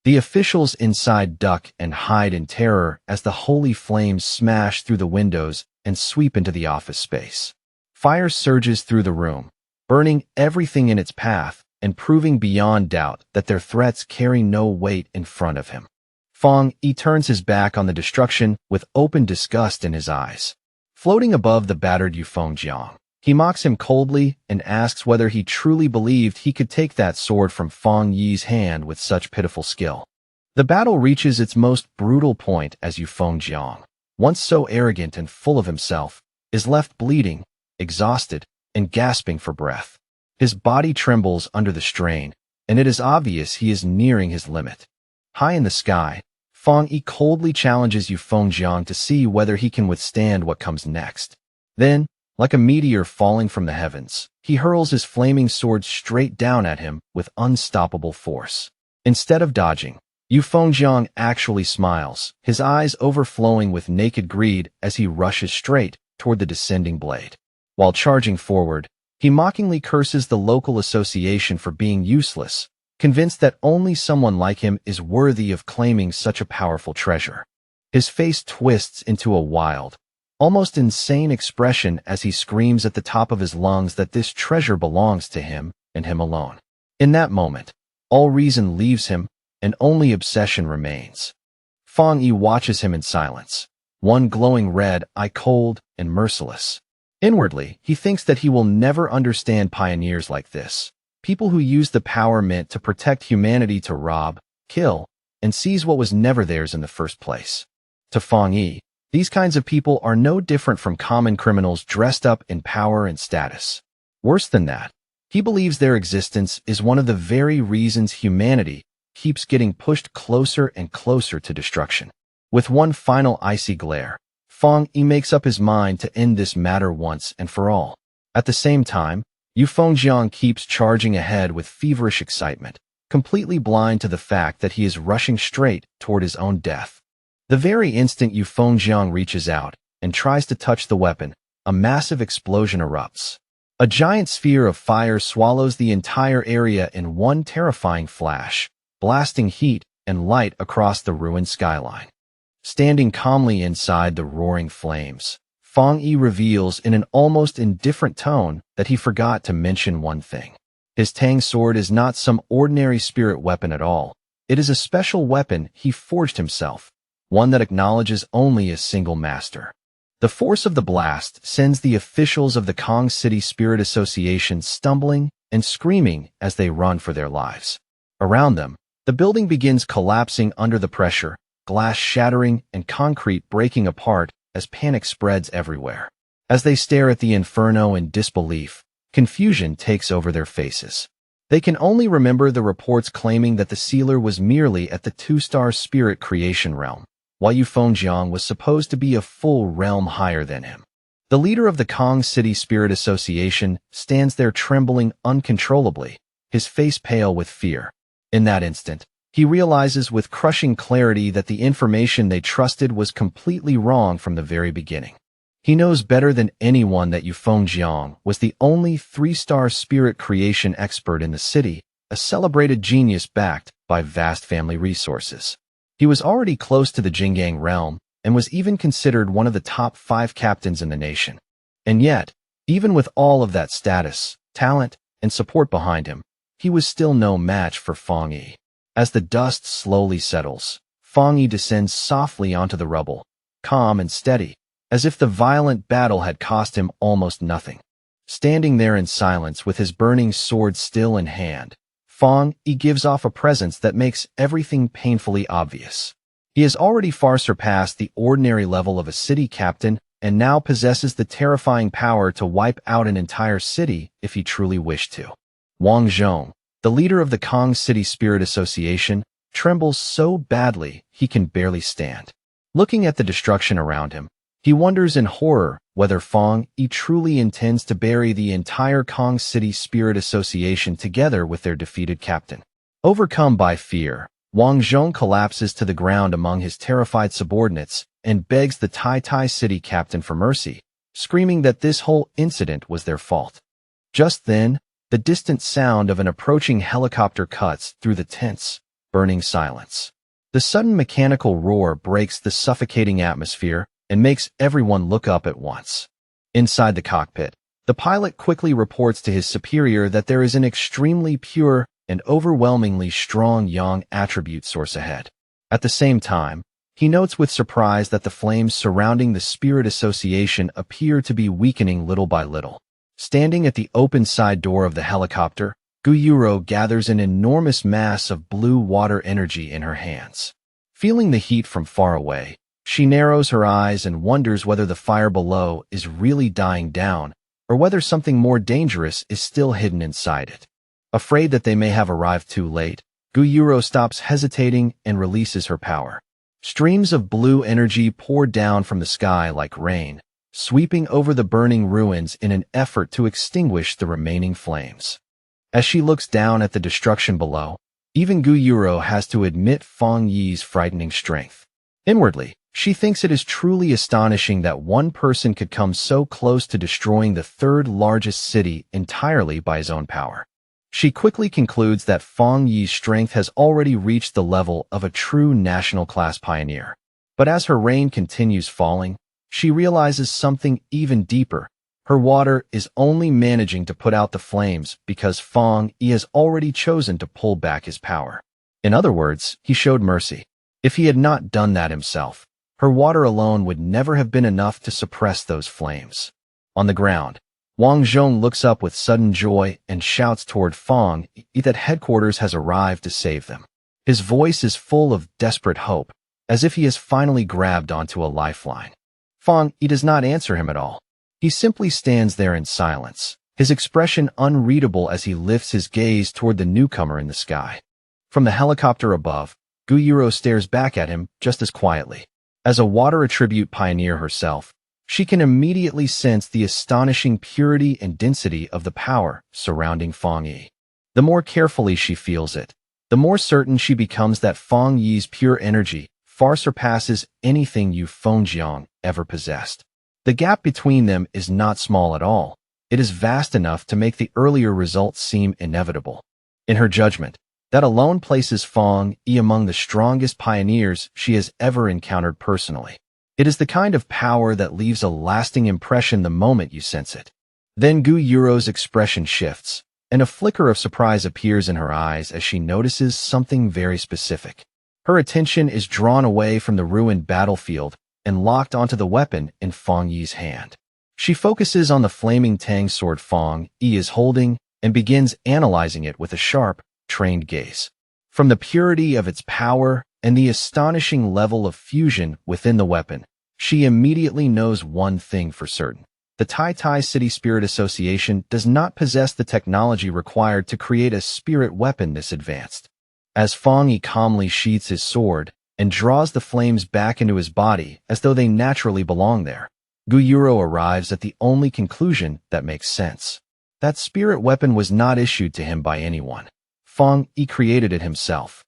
The officials inside duck and hide in terror as the holy flames smash through the windows and sweep into the office space. Fire surges through the room, burning everything in its path and proving beyond doubt that their threats carry no weight in front of him. Feng Yi turns his back on the destruction with open disgust in his eyes. Floating above the battered Yu Fengjiang, he mocks him coldly and asks whether he truly believed he could take that sword from Feng Yi's hand with such pitiful skill. The battle reaches its most brutal point as Yu Fengjiang, once so arrogant and full of himself, is left bleeding, exhausted, and gasping for breath. His body trembles under the strain, and it is obvious he is nearing his limit. High in the sky, Feng Yi coldly challenges Yu Fengjiang to see whether he can withstand what comes next. Then, like a meteor falling from the heavens, he hurls his flaming sword straight down at him with unstoppable force. Instead of dodging, Yu Fengjiang actually smiles, his eyes overflowing with naked greed as he rushes straight toward the descending blade. While charging forward, he mockingly curses the local association for being useless, convinced that only someone like him is worthy of claiming such a powerful treasure. His face twists into a wild, almost insane expression as he screams at the top of his lungs that this treasure belongs to him and him alone. In that moment, all reason leaves him and only obsession remains. Feng Yi watches him in silence, one glowing red eye cold and merciless. Inwardly, he thinks that he will never understand pioneers like this. People who use the power meant to protect humanity to rob, kill, and seize what was never theirs in the first place. To Feng Yi, these kinds of people are no different from common criminals dressed up in power and status. Worse than that, he believes their existence is one of the very reasons humanity keeps getting pushed closer and closer to destruction. With one final icy glare, Fang Yi makes up his mind to end this matter once and for all. At the same time, Yu Fengjiang keeps charging ahead with feverish excitement, completely blind to the fact that he is rushing straight toward his own death. The very instant Yu Fengjiang reaches out and tries to touch the weapon, a massive explosion erupts. A giant sphere of fire swallows the entire area in one terrifying flash, blasting heat and light across the ruined skyline. Standing calmly inside the roaring flames, Fang Yi reveals in an almost indifferent tone that he forgot to mention one thing. His Tang sword is not some ordinary spirit weapon at all. It is a special weapon he forged himself, one that acknowledges only a single master. The force of the blast sends the officials of the Kong City Spirit Association stumbling and screaming as they run for their lives. Around them, the building begins collapsing under the pressure, glass shattering and concrete breaking apart as panic spreads everywhere. As they stare at the inferno in disbelief, confusion takes over their faces. They can only remember the reports claiming that the sealer was merely at the 2-star spirit creation realm, while Yu Fengjiang was supposed to be a full realm higher than him. The leader of the Kong City Spirit Association stands there trembling uncontrollably, his face pale with fear. In that instant, he realizes with crushing clarity that the information they trusted was completely wrong from the very beginning. He knows better than anyone that Yu Fengjiang was the only 3-star spirit creation expert in the city, a celebrated genius backed by vast family resources. He was already close to the Jinggang realm and was even considered one of the top 5 captains in the nation. And yet, even with all of that status, talent, and support behind him, he was still no match for Fang Yi. As the dust slowly settles, Fang Yi descends softly onto the rubble, calm and steady, as if the violent battle had cost him almost nothing. Standing there in silence with his burning sword still in hand, Fang Yi gives off a presence that makes everything painfully obvious. He has already far surpassed the ordinary level of a city captain and now possesses the terrifying power to wipe out an entire city if he truly wished to. Wang Zhong, the leader of the Kong City Spirit Association, trembles so badly he can barely stand. Looking at the destruction around him, he wonders in horror whether Fang Yi truly intends to bury the entire Kong City Spirit Association together with their defeated captain. Overcome by fear, Wang Zhong collapses to the ground among his terrified subordinates and begs the Tai City captain for mercy, screaming that this whole incident was their fault. Just then, the distant sound of an approaching helicopter cuts through the tense, burning silence. The sudden mechanical roar breaks the suffocating atmosphere and makes everyone look up at once. Inside the cockpit, the pilot quickly reports to his superior that there is an extremely pure and overwhelmingly strong yang attribute source ahead. At the same time, he notes with surprise that the flames surrounding the Spirit Association appear to be weakening little by little. Standing at the open side door of the helicopter, Guyuro gathers an enormous mass of blue water energy in her hands. Feeling the heat from far away, she narrows her eyes and wonders whether the fire below is really dying down or whether something more dangerous is still hidden inside it. Afraid that they may have arrived too late, Guyuro stops hesitating and releases her power. Streams of blue energy pour down from the sky like rain, sweeping over the burning ruins in an effort to extinguish the remaining flames. As she looks down at the destruction below, even Guyuro has to admit Fang Yi's frightening strength. Inwardly, she thinks it is truly astonishing that one person could come so close to destroying the 3rd largest city entirely by his own power. She quickly concludes that Fang Yi's strength has already reached the level of a true national-class pioneer. But as her rain continues falling, she realizes something even deeper. Her water is only managing to put out the flames because Fang Yi has already chosen to pull back his power. In other words, he showed mercy. If he had not done that himself, her water alone would never have been enough to suppress those flames. On the ground, Wang Zhong looks up with sudden joy and shouts toward Fang Yi that headquarters has arrived to save them. His voice is full of desperate hope, as if he has finally grabbed onto a lifeline. Fang Yi does not answer him at all. He simply stands there in silence, his expression unreadable as he lifts his gaze toward the newcomer in the sky. From the helicopter above, Guyuro stares back at him just as quietly. As a water attribute pioneer herself, she can immediately sense the astonishing purity and density of the power surrounding Fang Yi. The more carefully she feels it, the more certain she becomes that Fang Yi's pure energy far surpasses anything Yu Fengjiang ever possessed. The gap between them is not small at all. It is vast enough to make the earlier results seem inevitable. In her judgment, that alone places Fang Yi among the strongest pioneers she has ever encountered personally. It is the kind of power that leaves a lasting impression the moment you sense it. Then Gu Yuro's expression shifts, and a flicker of surprise appears in her eyes as she notices something very specific. Her attention is drawn away from the ruined battlefield and locked onto the weapon in Fang Yi's hand. She focuses on the flaming Tang sword Fang Yi is holding and begins analyzing it with a sharp, trained gaze. From the purity of its power and the astonishing level of fusion within the weapon, she immediately knows one thing for certain. The Tai Tai City Spirit Association does not possess the technology required to create a spirit weapon this advanced. As Fang Yi calmly sheathes his sword and draws the flames back into his body as though they naturally belong there, Gu Yuro arrives at the only conclusion that makes sense. That spirit weapon was not issued to him by anyone. Fang Yi created it himself.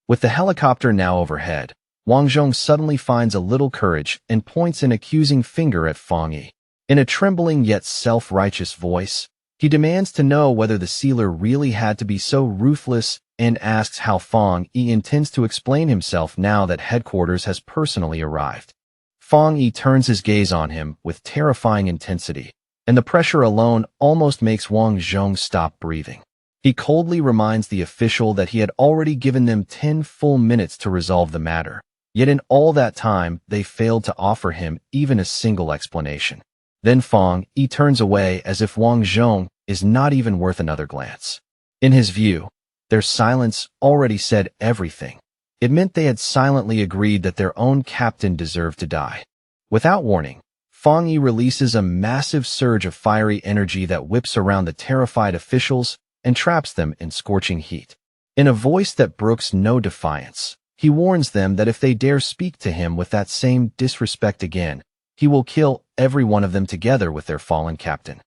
With the helicopter now overhead, Wang Zhong suddenly finds a little courage and points an accusing finger at Fang Yi. In a trembling yet self-righteous voice, he demands to know whether the sealer really had to be so ruthless and asks how Fang Yi intends to explain himself now that headquarters has personally arrived. Fang Yi turns his gaze on him with terrifying intensity, and the pressure alone almost makes Wang Zhong stop breathing. He coldly reminds the official that he had already given them 10 full minutes to resolve the matter, yet in all that time they failed to offer him even a single explanation. Then Fang Yi turns away as if Wang Zhong is not even worth another glance. In his view, their silence already said everything. It meant they had silently agreed that their own captain deserved to die. Without warning, Fang Yi releases a massive surge of fiery energy that whips around the terrified officials and traps them in scorching heat. In a voice that brooks no defiance, he warns them that if they dare speak to him with that same disrespect again, he will kill every one of them together with their fallen captain.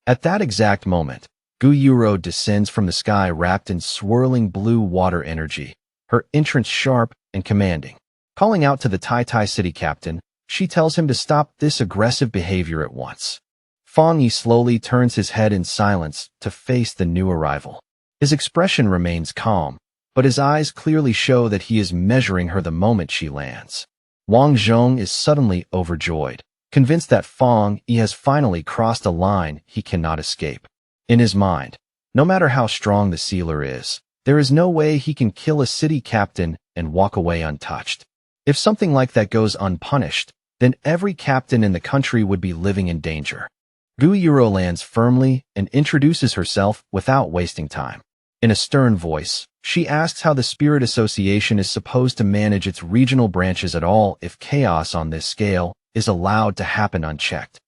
At that exact moment, Gu Yuro descends from the sky wrapped in swirling blue water energy, her entrance sharp and commanding. Calling out to the Tai Tai City captain, she tells him to stop this aggressive behavior at once. Fang Yi slowly turns his head in silence to face the new arrival. His expression remains calm, but his eyes clearly show that he is measuring her the moment she lands. Wang Zhong is suddenly overjoyed, convinced that Fang Yi has finally crossed a line he cannot escape. In his mind, no matter how strong the sealer is, there is no way he can kill a city captain and walk away untouched. If something like that goes unpunished, then every captain in the country would be living in danger. Gu Yuro lands firmly and introduces herself without wasting time. In a stern voice, she asks how the Spirit Association is supposed to manage its regional branches at all if chaos on this scale is allowed to happen unchecked.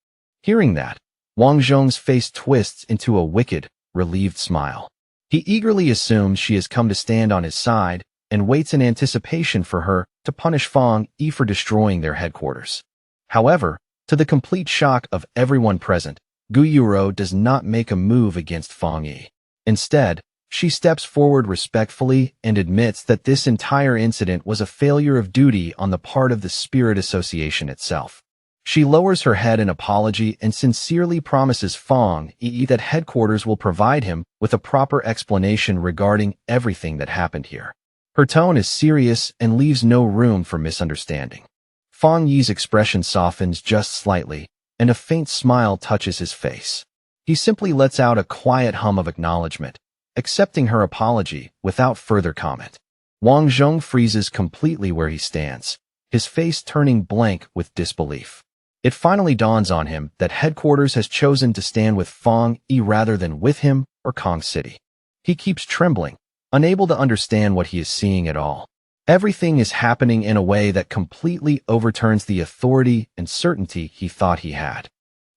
Hearing that, Wang Zhong's face twists into a wicked, relieved smile. He eagerly assumes she has come to stand on his side and waits in anticipation for her to punish Fang Yi for destroying their headquarters. However, to the complete shock of everyone present, Gu Yuro does not make a move against Fang Yi. Instead, she steps forward respectfully and admits that this entire incident was a failure of duty on the part of the Spirit Association itself. She lowers her head in apology and sincerely promises Fang Yi that headquarters will provide him with a proper explanation regarding everything that happened here. Her tone is serious and leaves no room for misunderstanding. Fang Yi's expression softens just slightly, and a faint smile touches his face. He simply lets out a quiet hum of acknowledgement, accepting her apology without further comment. Wang Zhong freezes completely where he stands, his face turning blank with disbelief. It finally dawns on him that headquarters has chosen to stand with Fang Yi rather than with him or Kong City. He keeps trembling, unable to understand what he is seeing at all. Everything is happening in a way that completely overturns the authority and certainty he thought he had.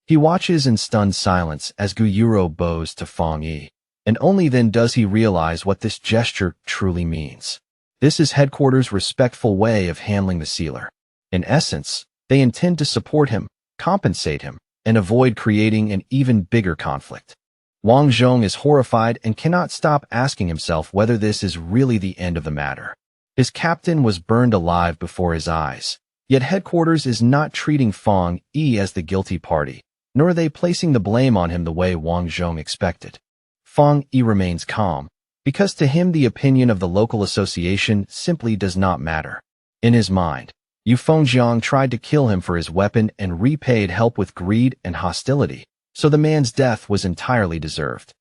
He watches in stunned silence as Gu Yuro bows to Fang Yi, and only then does he realize what this gesture truly means. This is headquarters' respectful way of handling the sealer. In essence, they intend to support him, compensate him, and avoid creating an even bigger conflict. Wang Zhong is horrified and cannot stop asking himself whether this is really the end of the matter. His captain was burned alive before his eyes, yet headquarters is not treating Fang Yi as the guilty party, nor are they placing the blame on him the way Wang Zhong expected. Fang Yi remains calm, because to him the opinion of the local association simply does not matter. In his mind, Yu Fengjiang tried to kill him for his weapon and repaid help with greed and hostility, so the man's death was entirely deserved.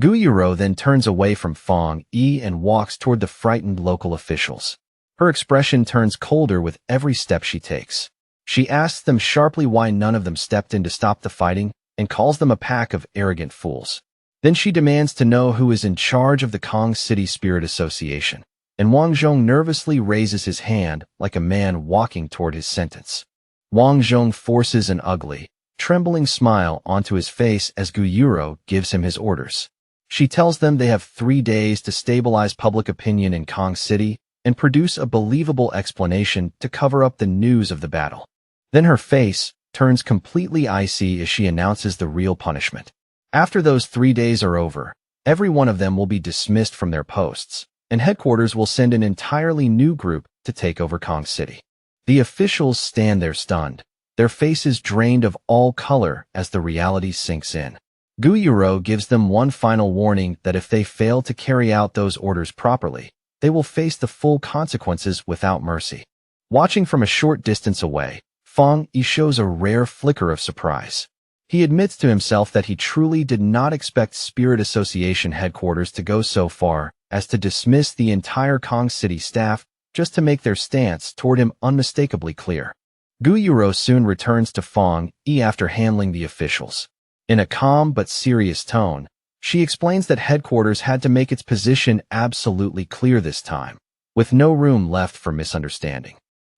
Gu Yuro then turns away from Fang Yi and walks toward the frightened local officials. Her expression turns colder with every step she takes. She asks them sharply why none of them stepped in to stop the fighting and calls them a pack of arrogant fools. Then she demands to know who is in charge of the Kong City Spirit Association, and Wang Zhong nervously raises his hand like a man walking toward his sentence. Wang Zhong forces an ugly, trembling smile onto his face as Gu Yuro gives him his orders. She tells them they have 3 days to stabilize public opinion in Kong City and produce a believable explanation to cover up the news of the battle. Then her face turns completely icy as she announces the real punishment. After those 3 days are over, every one of them will be dismissed from their posts, and headquarters will send an entirely new group to take over Kong City. The officials stand there stunned, their faces drained of all color as the reality sinks in. Gu Yuro gives them one final warning that if they fail to carry out those orders properly, they will face the full consequences without mercy. Watching from a short distance away, Fang Yi shows a rare flicker of surprise. He admits to himself that he truly did not expect Spirit Association headquarters to go so far as to dismiss the entire Kong City staff just to make their stance toward him unmistakably clear. Gu Yuro soon returns to Fang Yi after handling the officials. In a calm but serious tone, she explains that headquarters had to make its position absolutely clear this time, with no room left for misunderstanding.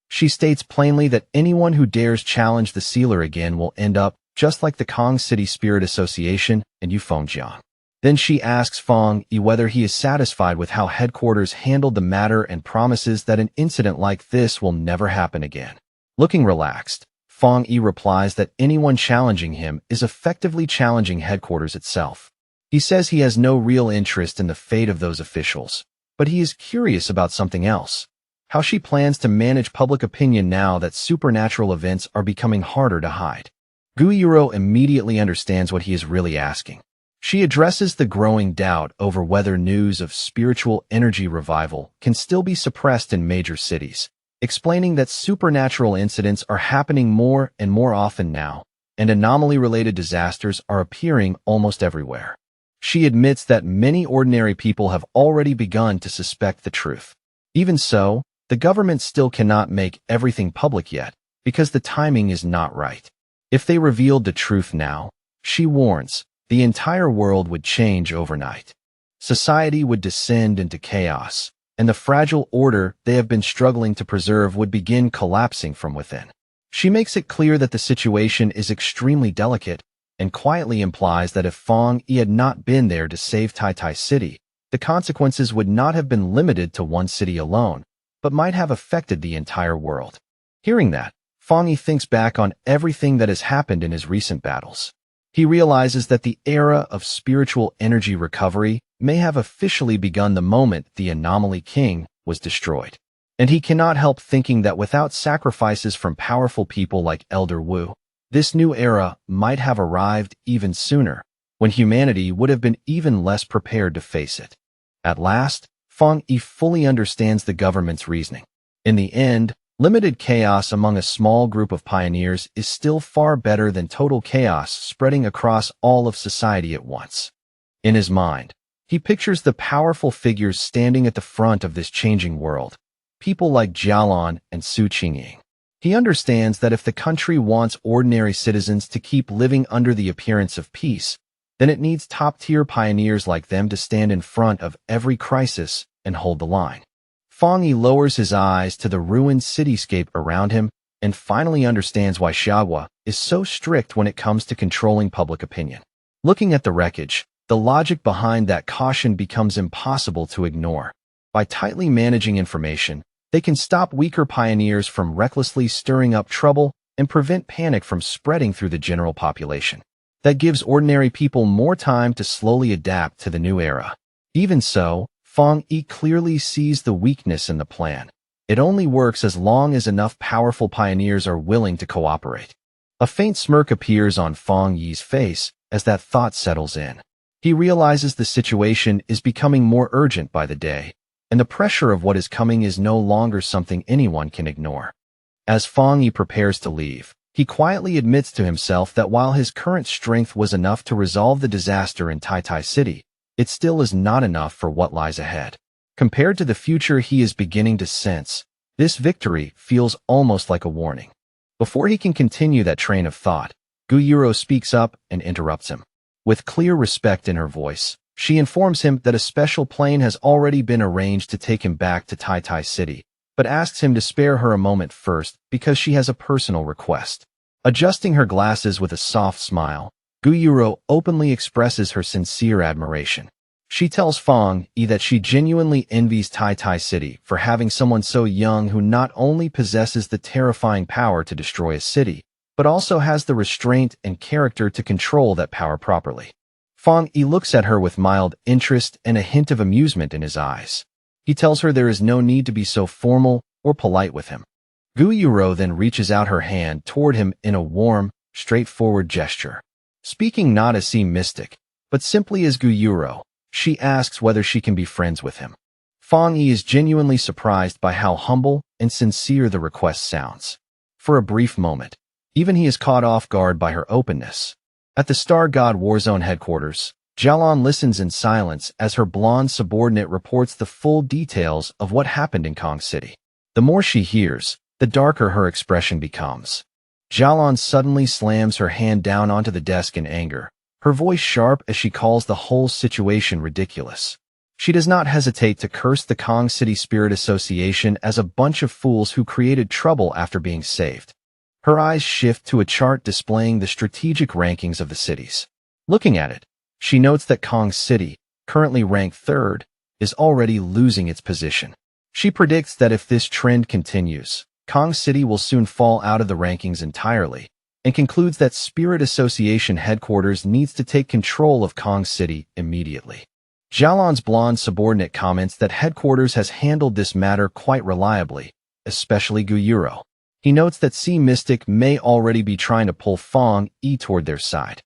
She states plainly that anyone who dares challenge the sealer again will end up just like the Kong City Spirit Association and Yu Fengjiang. Then she asks Fang Yi whether he is satisfied with how headquarters handled the matter and promises that an incident like this will never happen again. Looking relaxed, Fang Yi replies that anyone challenging him is effectively challenging headquarters itself. He says he has no real interest in the fate of those officials, but he is curious about something else: how she plans to manage public opinion now that supernatural events are becoming harder to hide. Gu Yuro immediately understands what he is really asking. She addresses the growing doubt over whether news of spiritual energy revival can still be suppressed in major cities, explaining that supernatural incidents are happening more and more often now, and anomaly-related disasters are appearing almost everywhere. She admits that many ordinary people have already begun to suspect the truth. Even so, the government still cannot make everything public yet, because the timing is not right. If they revealed the truth now, she warns, the entire world would change overnight. Society would descend into chaos, and the fragile order they have been struggling to preserve would begin collapsing from within. She makes it clear that the situation is extremely delicate, and quietly implies that if Fang Yi had not been there to save Tai Tai City, the consequences would not have been limited to one city alone, but might have affected the entire world. Hearing that, Fang Yi thinks back on everything that has happened in his recent battles. He realizes that the era of spiritual energy recovery may have officially begun the moment the Anomaly King was destroyed. And he cannot help thinking that without sacrifices from powerful people like Elder Wu, this new era might have arrived even sooner, when humanity would have been even less prepared to face it. At last, Fang Yi fully understands the government's reasoning. In the end, limited chaos among a small group of pioneers is still far better than total chaos spreading across all of society at once. In his mind, he pictures the powerful figures standing at the front of this changing world, people like Jialan and Su Qingying. He understands that if the country wants ordinary citizens to keep living under the appearance of peace, then it needs top-tier pioneers like them to stand in front of every crisis and hold the line. Fang Yi lowers his eyes to the ruined cityscape around him and finally understands why Xiahua is so strict when it comes to controlling public opinion. Looking at the wreckage, the logic behind that caution becomes impossible to ignore. By tightly managing information, They can stop weaker pioneers from recklessly stirring up trouble and prevent panic from spreading through the general population. That gives ordinary people more time to slowly adapt to the new era. Even so, Fang Yi clearly sees the weakness in the plan. It only works as long as enough powerful pioneers are willing to cooperate. A faint smirk appears on Fang Yi's face as that thought settles in. He realizes the situation is becoming more urgent by the day, and the pressure of what is coming is no longer something anyone can ignore. As Fang Yi prepares to leave, he quietly admits to himself that while his current strength was enough to resolve the disaster in Tai City, it still is not enough for what lies ahead. Compared to the future he is beginning to sense, this victory feels almost like a warning. Before he can continue that train of thought, Guyuro speaks up and interrupts him. With clear respect in her voice, she informs him that a special plane has already been arranged to take him back to Tai City, but asks him to spare her a moment first because she has a personal request. Adjusting her glasses with a soft smile, Guyuro openly expresses her sincere admiration. She tells Fang Yi that she genuinely envies Tai City for having someone so young who not only possesses the terrifying power to destroy a city, but also has the restraint and character to control that power properly. Fang Yi looks at her with mild interest and a hint of amusement in his eyes. He tells her there is no need to be so formal or polite with him. Guyuro then reaches out her hand toward him in a warm, straightforward gesture. Speaking not as sea mystic, but simply as Guyuro, she asks whether she can be friends with him. Fang Yi is genuinely surprised by how humble and sincere the request sounds. For a brief moment, even he is caught off guard by her openness. At the Star God Warzone headquarters, Jialon listens in silence as her blonde subordinate reports the full details of what happened in Kong City. The more she hears, the darker her expression becomes. Jialon suddenly slams her hand down onto the desk in anger, her voice sharp as she calls the whole situation ridiculous. She does not hesitate to curse the Kong City Spirit Association as a bunch of fools who created trouble after being saved. Her eyes shift to a chart displaying the strategic rankings of the cities. Looking at it, she notes that Kong City, currently ranked third, is already losing its position. She predicts that if this trend continues, Kong City will soon fall out of the rankings entirely, and concludes that Spirit Association headquarters needs to take control of Kong City immediately. Jialon's blonde subordinate comments that headquarters has handled this matter quite reliably, especially Guyuro. He notes that Sea Mystic may already be trying to pull Fang Yi toward their side.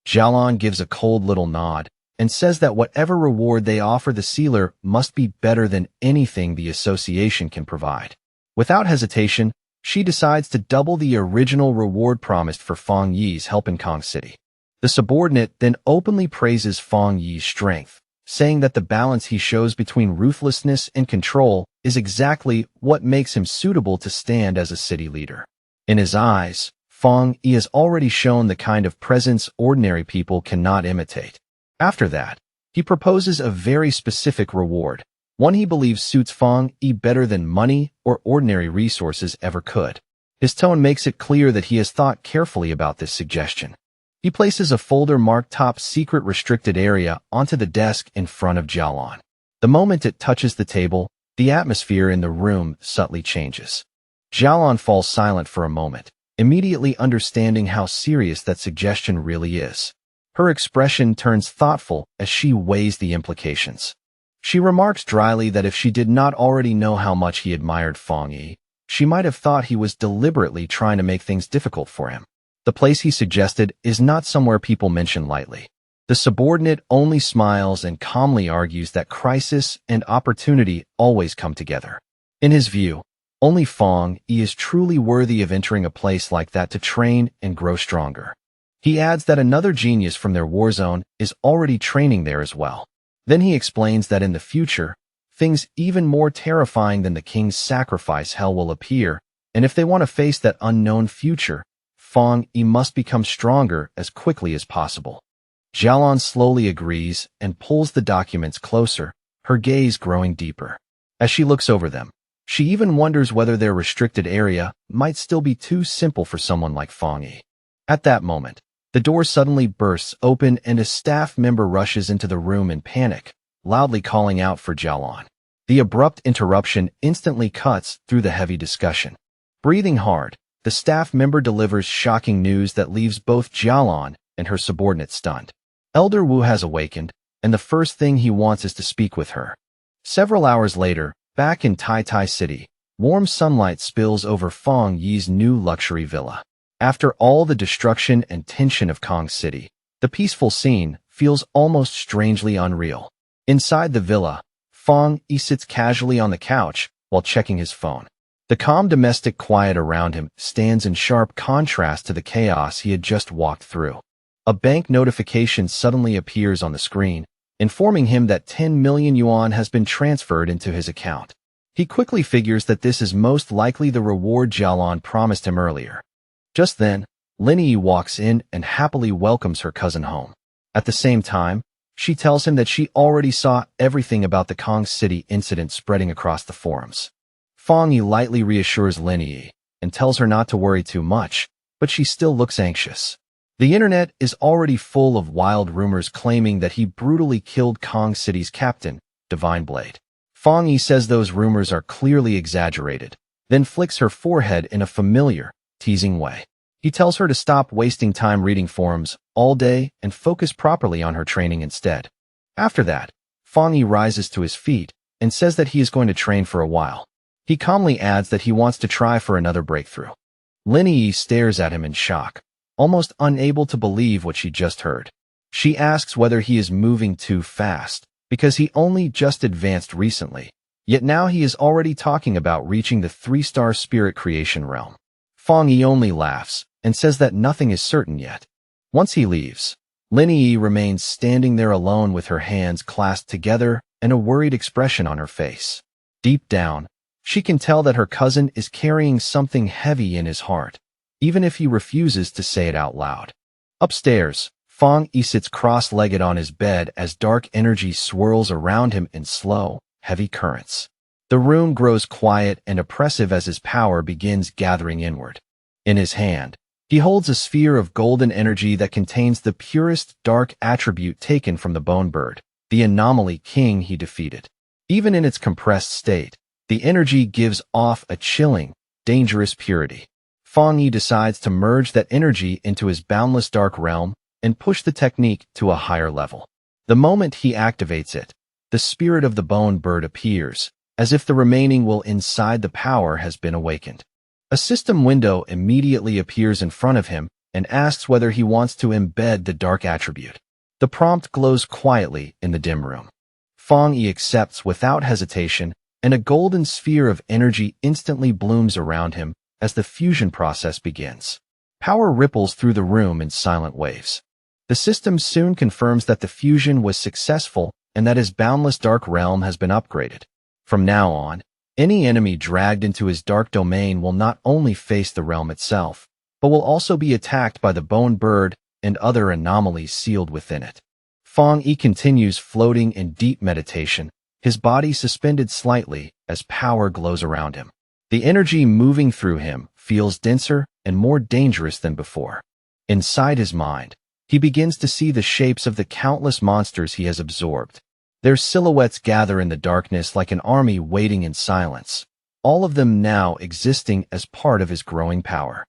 Jialon gives a cold little nod and says that whatever reward they offer the sealer must be better than anything the association can provide. Without hesitation, she decides to double the original reward promised for Fang Yi's help in Kong City. The subordinate then openly praises Fang Yi's strength, saying that the balance he shows between ruthlessness and control is exactly what makes him suitable to stand as a city leader. In his eyes, Fang Yi has already shown the kind of presence ordinary people cannot imitate. After that, he proposes a very specific reward, one he believes suits Fang Yi better than money or ordinary resources ever could. His tone makes it clear that he has thought carefully about this suggestion. He places a folder marked Top Secret Restricted Area onto the desk in front of Jialon. The moment it touches the table, the atmosphere in the room subtly changes. Jialon falls silent for a moment, immediately understanding how serious that suggestion really is. Her expression turns thoughtful as she weighs the implications. She remarks dryly that if she did not already know how much he admired Fang Yi, she might have thought he was deliberately trying to make things difficult for him. The place he suggested is not somewhere people mention lightly. The subordinate only smiles and calmly argues that crisis and opportunity always come together. In his view, only Fang Yi is truly worthy of entering a place like that to train and grow stronger. He adds that another genius from their war zone is already training there as well. Then he explains that in the future, things even more terrifying than the king's sacrifice hell will appear, and if they want to face that unknown future, Fang Yi must become stronger as quickly as possible. Jialon slowly agrees and pulls the documents closer, her gaze growing deeper. As she looks over them, she even wonders whether their restricted area might still be too simple for someone like Fang Yi. At that moment, the door suddenly bursts open and a staff member rushes into the room in panic, loudly calling out for Jialon. The abrupt interruption instantly cuts through the heavy discussion. Breathing hard, the staff member delivers shocking news that leaves both Jialan and her subordinate stunned. Elder Wu has awakened, and the first thing he wants is to speak with her. Several hours later, back in Tai Tai City, warm sunlight spills over Feng Yi's new luxury villa. After all the destruction and tension of Kong City, the peaceful scene feels almost strangely unreal. Inside the villa, Feng Yi sits casually on the couch while checking his phone. The calm domestic quiet around him stands in sharp contrast to the chaos he had just walked through. A bank notification suddenly appears on the screen, informing him that 10 million yuan has been transferred into his account. He quickly figures that this is most likely the reward Jialan promised him earlier. Just then, Linyi walks in and happily welcomes her cousin home. At the same time, she tells him that she already saw everything about the Kong City incident spreading across the forums. Feng Yi lightly reassures Linyi and tells her not to worry too much, but she still looks anxious. The internet is already full of wild rumors claiming that he brutally killed Kong City's captain, Divine Blade. Feng Yi says those rumors are clearly exaggerated, then flicks her forehead in a familiar, teasing way. He tells her to stop wasting time reading forums all day and focus properly on her training instead. After that, Feng Yi rises to his feet and says that he is going to train for a while. He calmly adds that he wants to try for another breakthrough. Linyi stares at him in shock, almost unable to believe what she just heard. She asks whether he is moving too fast, because he only just advanced recently, yet now he is already talking about reaching the 3-star spirit creation realm. Feng Yi only laughs and says that nothing is certain yet. Once he leaves, Linyi remains standing there alone with her hands clasped together and a worried expression on her face. Deep down, she can tell that her cousin is carrying something heavy in his heart, even if he refuses to say it out loud. Upstairs, Feng Yi sits cross-legged on his bed as dark energy swirls around him in slow, heavy currents. The room grows quiet and oppressive as his power begins gathering inward. In his hand, he holds a sphere of golden energy that contains the purest dark attribute taken from the bone bird, the anomaly king he defeated. Even in its compressed state, the energy gives off a chilling, dangerous purity. Feng Yi decides to merge that energy into his boundless dark realm and push the technique to a higher level. The moment he activates it, the spirit of the bone bird appears, as if the remaining will inside the power has been awakened. A system window immediately appears in front of him and asks whether he wants to embed the dark attribute. The prompt glows quietly in the dim room. Feng Yi accepts without hesitation, and a golden sphere of energy instantly blooms around him as the fusion process begins. Power ripples through the room in silent waves. The system soon confirms that the fusion was successful and that his boundless dark realm has been upgraded. From now on, any enemy dragged into his dark domain will not only face the realm itself, but will also be attacked by the bone bird and other anomalies sealed within it. Feng Yi continues floating in deep meditation, his body suspended slightly as power glows around him. The energy moving through him feels denser and more dangerous than before. Inside his mind, he begins to see the shapes of the countless monsters he has absorbed. Their silhouettes gather in the darkness like an army waiting in silence, all of them now existing as part of his growing power.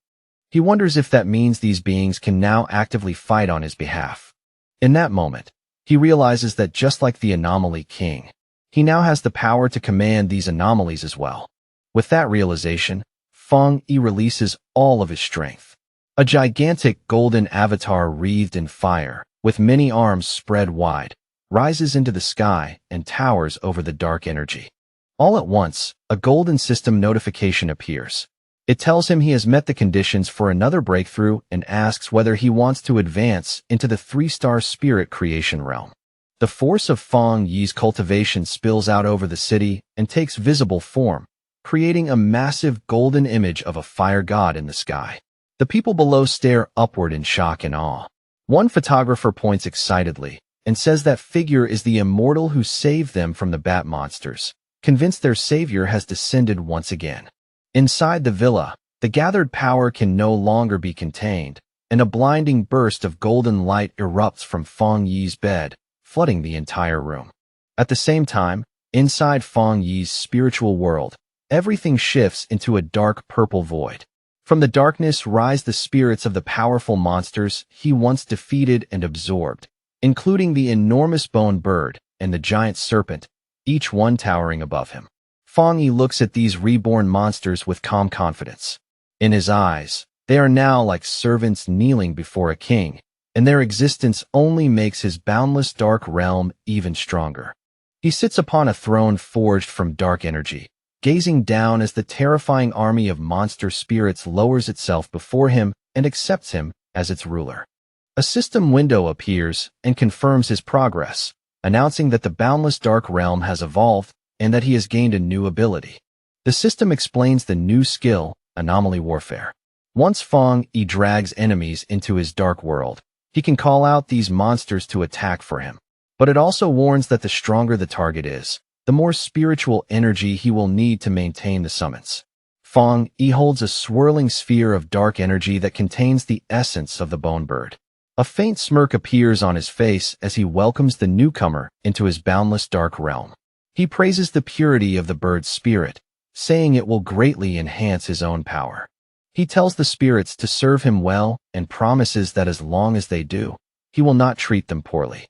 He wonders if that means these beings can now actively fight on his behalf. In that moment, he realizes that just like the Anomaly King, he now has the power to command these anomalies as well. With that realization, Feng Yi releases all of his strength. A gigantic golden avatar wreathed in fire, with many arms spread wide, rises into the sky and towers over the dark energy. All at once, a golden system notification appears. It tells him he has met the conditions for another breakthrough and asks whether he wants to advance into the 3-star spirit creation realm. The force of Feng Yi's cultivation spills out over the city and takes visible form, creating a massive golden image of a fire god in the sky. The people below stare upward in shock and awe. One photographer points excitedly and says that figure is the immortal who saved them from the bat monsters, convinced their savior has descended once again. Inside the villa, the gathered power can no longer be contained, and a blinding burst of golden light erupts from Feng Yi's bed, flooding the entire room. At the same time, Inside Fong Yi's spiritual world, everything shifts into a dark purple void. From the darkness rise the spirits of the powerful monsters he once defeated and absorbed, including the enormous bone bird and the giant serpent, each one towering above him. Fong Yi looks at these reborn monsters with calm confidence. In his eyes, they are now like servants kneeling before a king, and their existence only makes his boundless dark realm even stronger. He sits upon a throne forged from dark energy, gazing down as the terrifying army of monster spirits lowers itself before him and accepts him as its ruler. A system window appears and confirms his progress, announcing that the boundless dark realm has evolved and that he has gained a new ability. The system explains the new skill, Anomaly Warfare. Once Fong Yi drags enemies into his dark world, he can call out these monsters to attack for him. But it also warns that the stronger the target is, the more spiritual energy he will need to maintain the summons. Fong Yi holds a swirling sphere of dark energy that contains the essence of the bone bird. A faint smirk appears on his face as he welcomes the newcomer into his boundless dark realm. He praises the purity of the bird's spirit, saying it will greatly enhance his own power. He tells the spirits to serve him well and promises that as long as they do, he will not treat them poorly.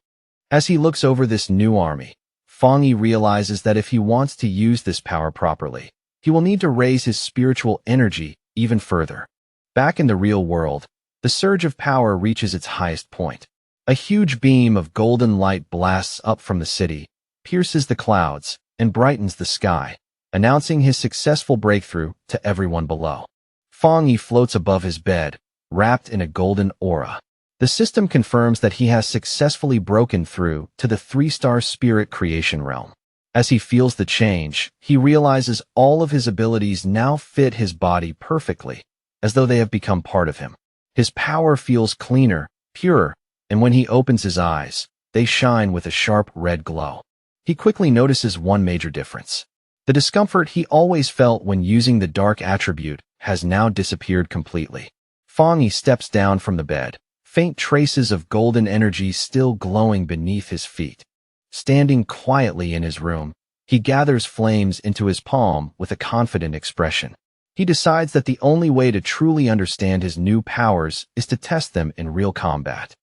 As he looks over this new army, Fong Yi realizes that if he wants to use this power properly, he will need to raise his spiritual energy even further. Back in the real world, the surge of power reaches its highest point. A huge beam of golden light blasts up from the city, pierces the clouds, and brightens the sky, announcing his successful breakthrough to everyone below. Fong Yi floats above his bed, wrapped in a golden aura. The system confirms that he has successfully broken through to the 3-star spirit creation realm. As he feels the change, he realizes all of his abilities now fit his body perfectly, as though they have become part of him. His power feels cleaner, purer, and when he opens his eyes, they shine with a sharp red glow. He quickly notices one major difference. The discomfort he always felt when using the dark attribute has now disappeared completely. Fong Yi steps down from the bed, faint traces of golden energy still glowing beneath his feet. Standing quietly in his room, he gathers flames into his palm with a confident expression. He decides that the only way to truly understand his new powers is to test them in real combat.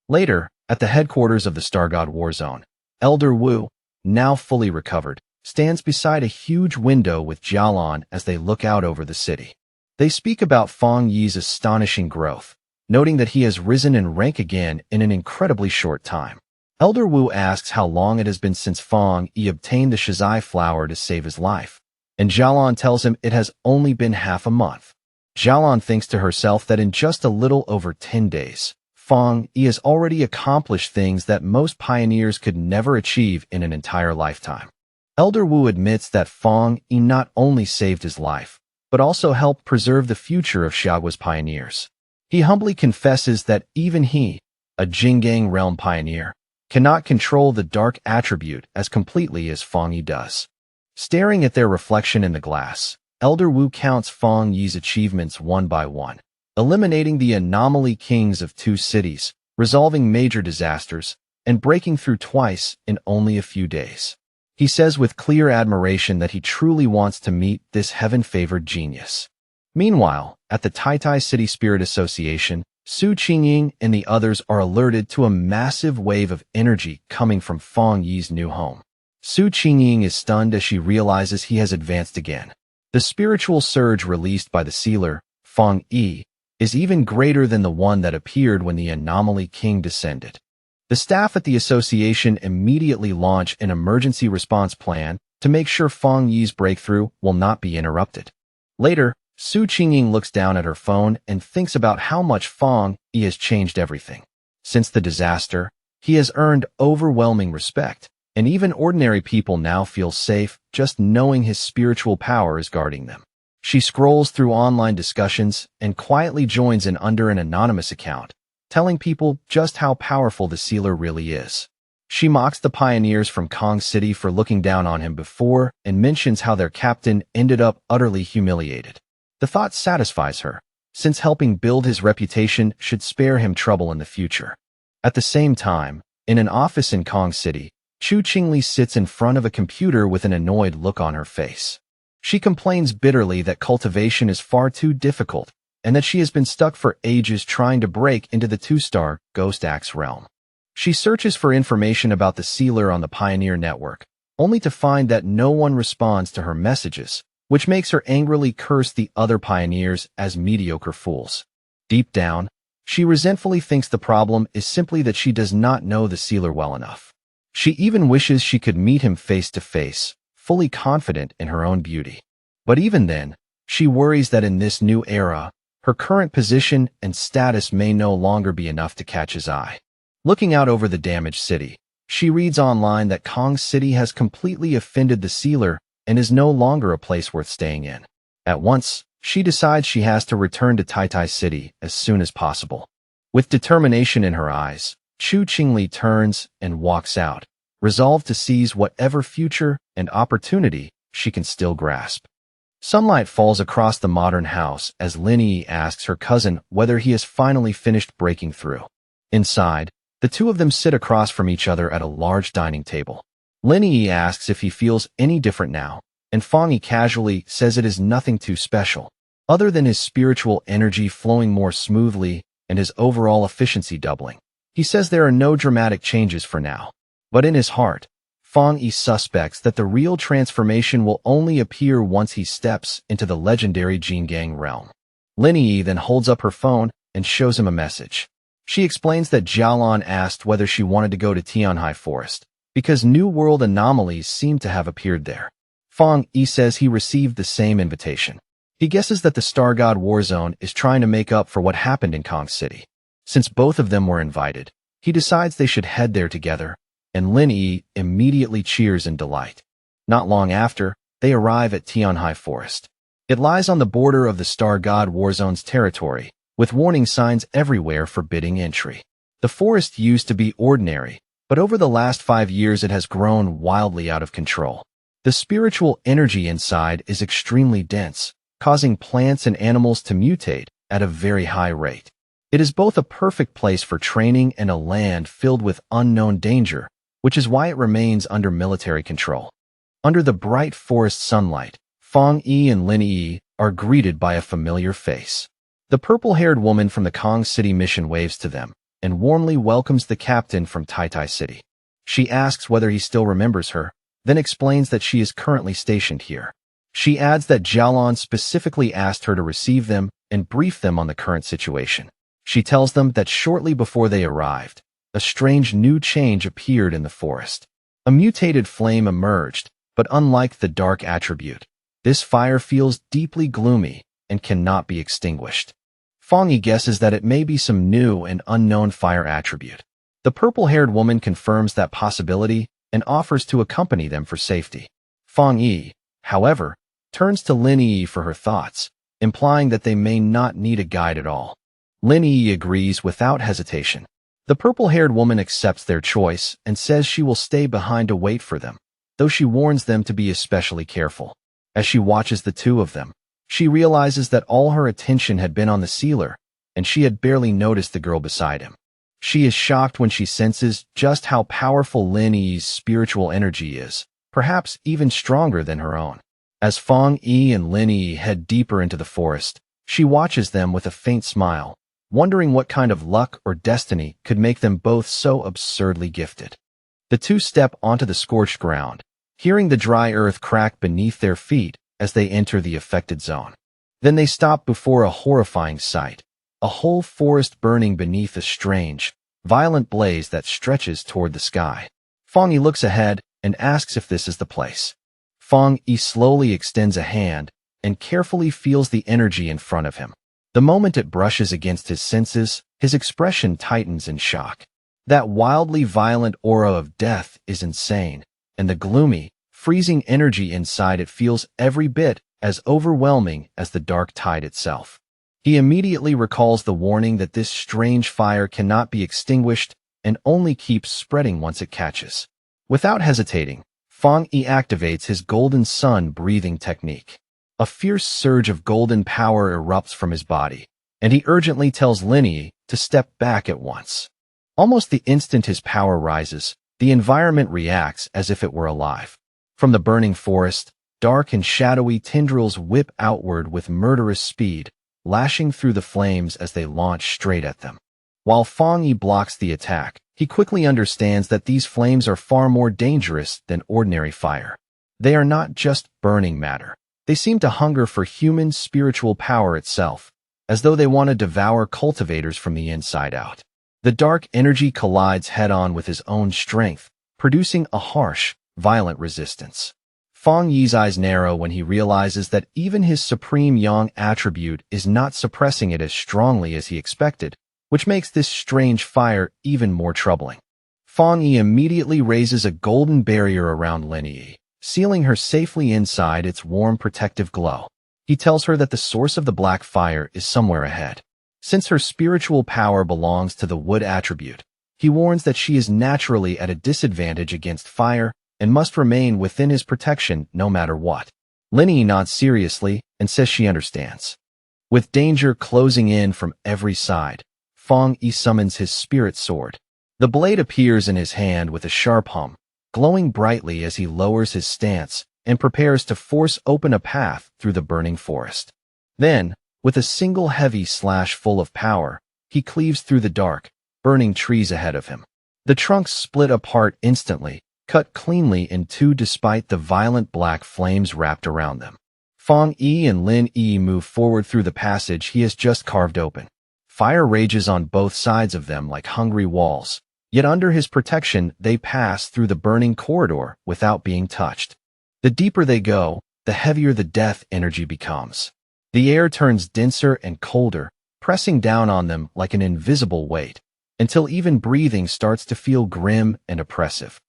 Later, at the headquarters of the Star God War Zone, Elder Wu, now fully recovered, stands beside a huge window with Jialan as they look out over the city. They speak about Fong Yi's astonishing growth, noting that he has risen in rank again in an incredibly short time. Elder Wu asks how long it has been since Fong Yi obtained the Shizai flower to save his life, and Jialan tells him it has only been half a month. Jialan thinks to herself that in just a little over 10 days, Fong Yi has already accomplished things that most pioneers could never achieve in an entire lifetime. Elder Wu admits that Fong Yi not only saved his life, but also helped preserve the future of Xiaogua's pioneers. He humbly confesses that even he, a Jinggang realm pioneer, cannot control the dark attribute as completely as Fong Yi does. Staring at their reflection in the glass, Elder Wu counts Fong Yi's achievements one by one, eliminating the anomaly kings of 2 cities, resolving major disasters, and breaking through twice in only a few days. He says with clear admiration that he truly wants to meet this heaven-favored genius. Meanwhile, at the Tai City Spirit Association, Su Qingying and the others are alerted to a massive wave of energy coming from Fong Yi's new home. Su Qingying is stunned as she realizes he has advanced again. The spiritual surge released by the sealer, Fong Yi, is even greater than the one that appeared when the Anomaly King descended. The staff at the association immediately launch an emergency response plan to make sure Fong Yi's breakthrough will not be interrupted. Later, Su Qingying looks down at her phone and thinks about how much Fong Yi has changed everything. Since the disaster, he has earned overwhelming respect, and even ordinary people now feel safe just knowing his spiritual power is guarding them. She scrolls through online discussions and quietly joins in under an anonymous account, telling people just how powerful the sealer really is. She mocks the pioneers from Kong City for looking down on him before and mentions how their captain ended up utterly humiliated. The thought satisfies her, since helping build his reputation should spare him trouble in the future. At the same time, in an office in Kong City, Chu Qingli sits in front of a computer with an annoyed look on her face. She complains bitterly that cultivation is far too difficult and that she has been stuck for ages trying to break into the 2-star Ghost Axe realm. She searches for information about the sealer on the Pioneer network, only to find that no one responds to her messages, which makes her angrily curse the other pioneers as mediocre fools. Deep down, she resentfully thinks the problem is simply that she does not know the sealer well enough. She even wishes she could meet him face to face, fully confident in her own beauty. But even then, she worries that in this new era, her current position and status may no longer be enough to catch his eye. Looking out over the damaged city, she reads online that Kong City has completely offended the sealer and is no longer a place worth staying in. At once, she decides she has to return to Tai City as soon as possible. With determination in her eyes, Chu Qingli turns and walks out, resolved to seize whatever future and opportunity she can still grasp. Sunlight falls across the modern house as Lin Yi asks her cousin whether he has finally finished breaking through. Inside, the two of them sit across from each other at a large dining table. Lin Yi asks if he feels any different now, and Fang Yi casually says it is nothing too special, other than his spiritual energy flowing more smoothly and his overall efficiency doubling. He says there are no dramatic changes for now, but in his heart, Fang Yi suspects that the real transformation will only appear once he steps into the legendary Jingang realm. Lin Yi then holds up her phone and shows him a message. She explains that Jialan asked whether she wanted to go to Tianhai Forest, because New World anomalies seem to have appeared there. Fang Yi says he received the same invitation. He guesses that the Star God Warzone is trying to make up for what happened in Kong City. Since both of them were invited, he decides they should head there together, and Lin Yi immediately cheers in delight. Not long after, they arrive at Tianhai Forest. It lies on the border of the Star God Warzone's territory, with warning signs everywhere forbidding entry. The forest used to be ordinary, but over the last 5 years it has grown wildly out of control. The spiritual energy inside is extremely dense, causing plants and animals to mutate at a very high rate. It is both a perfect place for training and a land filled with unknown danger, which is why it remains under military control. Under the bright forest sunlight, Fang Yi and Lin Yi are greeted by a familiar face. The purple-haired woman from the Kong City mission waves to them and warmly welcomes the captain from Tai City. She asks whether he still remembers her, then explains that she is currently stationed here. She adds that Jialan specifically asked her to receive them and brief them on the current situation. She tells them that shortly before they arrived, a strange new change appeared in the forest. A mutated flame emerged, but unlike the dark attribute, this fire feels deeply gloomy and cannot be extinguished. Fang Yi guesses that it may be some new and unknown fire attribute. The purple-haired woman confirms that possibility and offers to accompany them for safety. Fang Yi, however, turns to Lin Yi for her thoughts, implying that they may not need a guide at all. Lin Yi agrees without hesitation. The purple-haired woman accepts their choice and says she will stay behind to wait for them, though she warns them to be especially careful. As she watches the two of them, she realizes that all her attention had been on the sealer, and she had barely noticed the girl beside him. She is shocked when she senses just how powerful Lin Yi's spiritual energy is, perhaps even stronger than her own. As Fang Yi and Lin Yi head deeper into the forest, she watches them with a faint smile, wondering what kind of luck or destiny could make them both so absurdly gifted. The two step onto the scorched ground, hearing the dry earth crack beneath their feet as they enter the affected zone. Then they stop before a horrifying sight, a whole forest burning beneath a strange, violent blaze that stretches toward the sky. Fang Yi looks ahead and asks if this is the place. Fang Yi slowly extends a hand and carefully feels the energy in front of him. The moment it brushes against his senses, his expression tightens in shock. That wildly violent aura of death is insane, and the gloomy, freezing energy inside it feels every bit as overwhelming as the dark tide itself. He immediately recalls the warning that this strange fire cannot be extinguished and only keeps spreading once it catches. Without hesitating, Fang Yi activates his golden sun breathing technique. A fierce surge of golden power erupts from his body, and he urgently tells Lin Yi to step back at once. Almost the instant his power rises, The environment reacts as if it were alive. From the burning forest, dark and shadowy tendrils whip outward with murderous speed, lashing through the flames as they launch straight at them. While Fang Yi blocks the attack, he quickly understands that these flames are far more dangerous than ordinary fire. They are not just burning matter. They seem to hunger for human spiritual power itself, as though they want to devour cultivators from the inside out. The dark energy collides head-on with his own strength, producing a harsh, violent resistance. Fang Yi's eyes narrow when he realizes that even his supreme yang attribute is not suppressing it as strongly as he expected, which makes this strange fire even more troubling. Fang Yi immediately raises a golden barrier around Lin Yi, sealing her safely inside its warm protective glow. He tells her that the source of the black fire is somewhere ahead. Since her spiritual power belongs to the wood attribute, he warns that she is naturally at a disadvantage against fire and must remain within his protection no matter what. Lin Yi nods seriously and says she understands. With danger closing in from every side, Fang Yi summons his spirit sword. The blade appears in his hand with a sharp hum, glowing brightly as he lowers his stance and prepares to force open a path through the burning forest. Then, with a single heavy slash full of power, he cleaves through the dark, burning trees ahead of him. The trunks split apart instantly, cut cleanly in two despite the violent black flames wrapped around them. Fang Yi and Lin Yi move forward through the passage he has just carved open. Fire rages on both sides of them like hungry walls, yet under his protection they pass through the burning corridor without being touched. The deeper they go, the heavier the death energy becomes. The air turns denser and colder, pressing down on them like an invisible weight, until even breathing starts to feel grim and oppressive.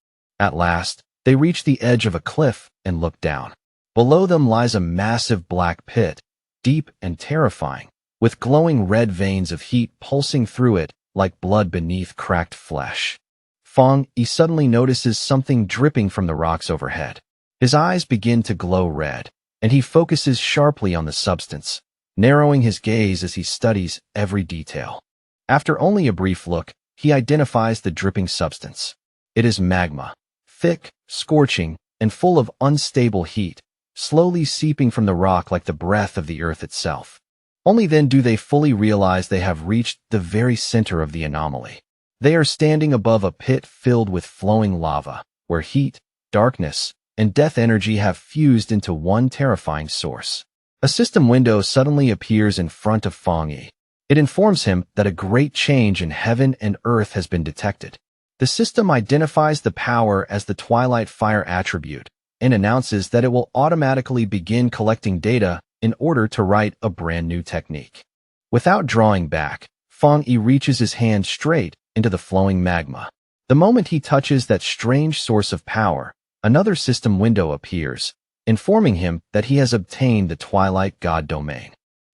At last, they reach the edge of a cliff and look down. Below them lies a massive black pit, deep and terrifying, with glowing red veins of heat pulsing through it like blood beneath cracked flesh. Fang Yi suddenly notices something dripping from the rocks overhead. His eyes begin to glow red, and he focuses sharply on the substance, narrowing his gaze as he studies every detail. After only a brief look, he identifies the dripping substance. It is magma, thick, scorching, and full of unstable heat, slowly seeping from the rock like the breath of the earth itself. Only then do they fully realize they have reached the very center of the anomaly. They are standing above a pit filled with flowing lava, where heat, darkness, and death energy have fused into one terrifying source. A system window suddenly appears in front of Fang Yi. It informs him that a great change in heaven and earth has been detected. The system identifies the power as the Twilight Fire attribute and announces that it will automatically begin collecting data in order to write a brand new technique. Without drawing back, Fang Yi reaches his hand straight into the flowing magma. The moment he touches that strange source of power, another system window appears, informing him that he has obtained the Twilight God domain.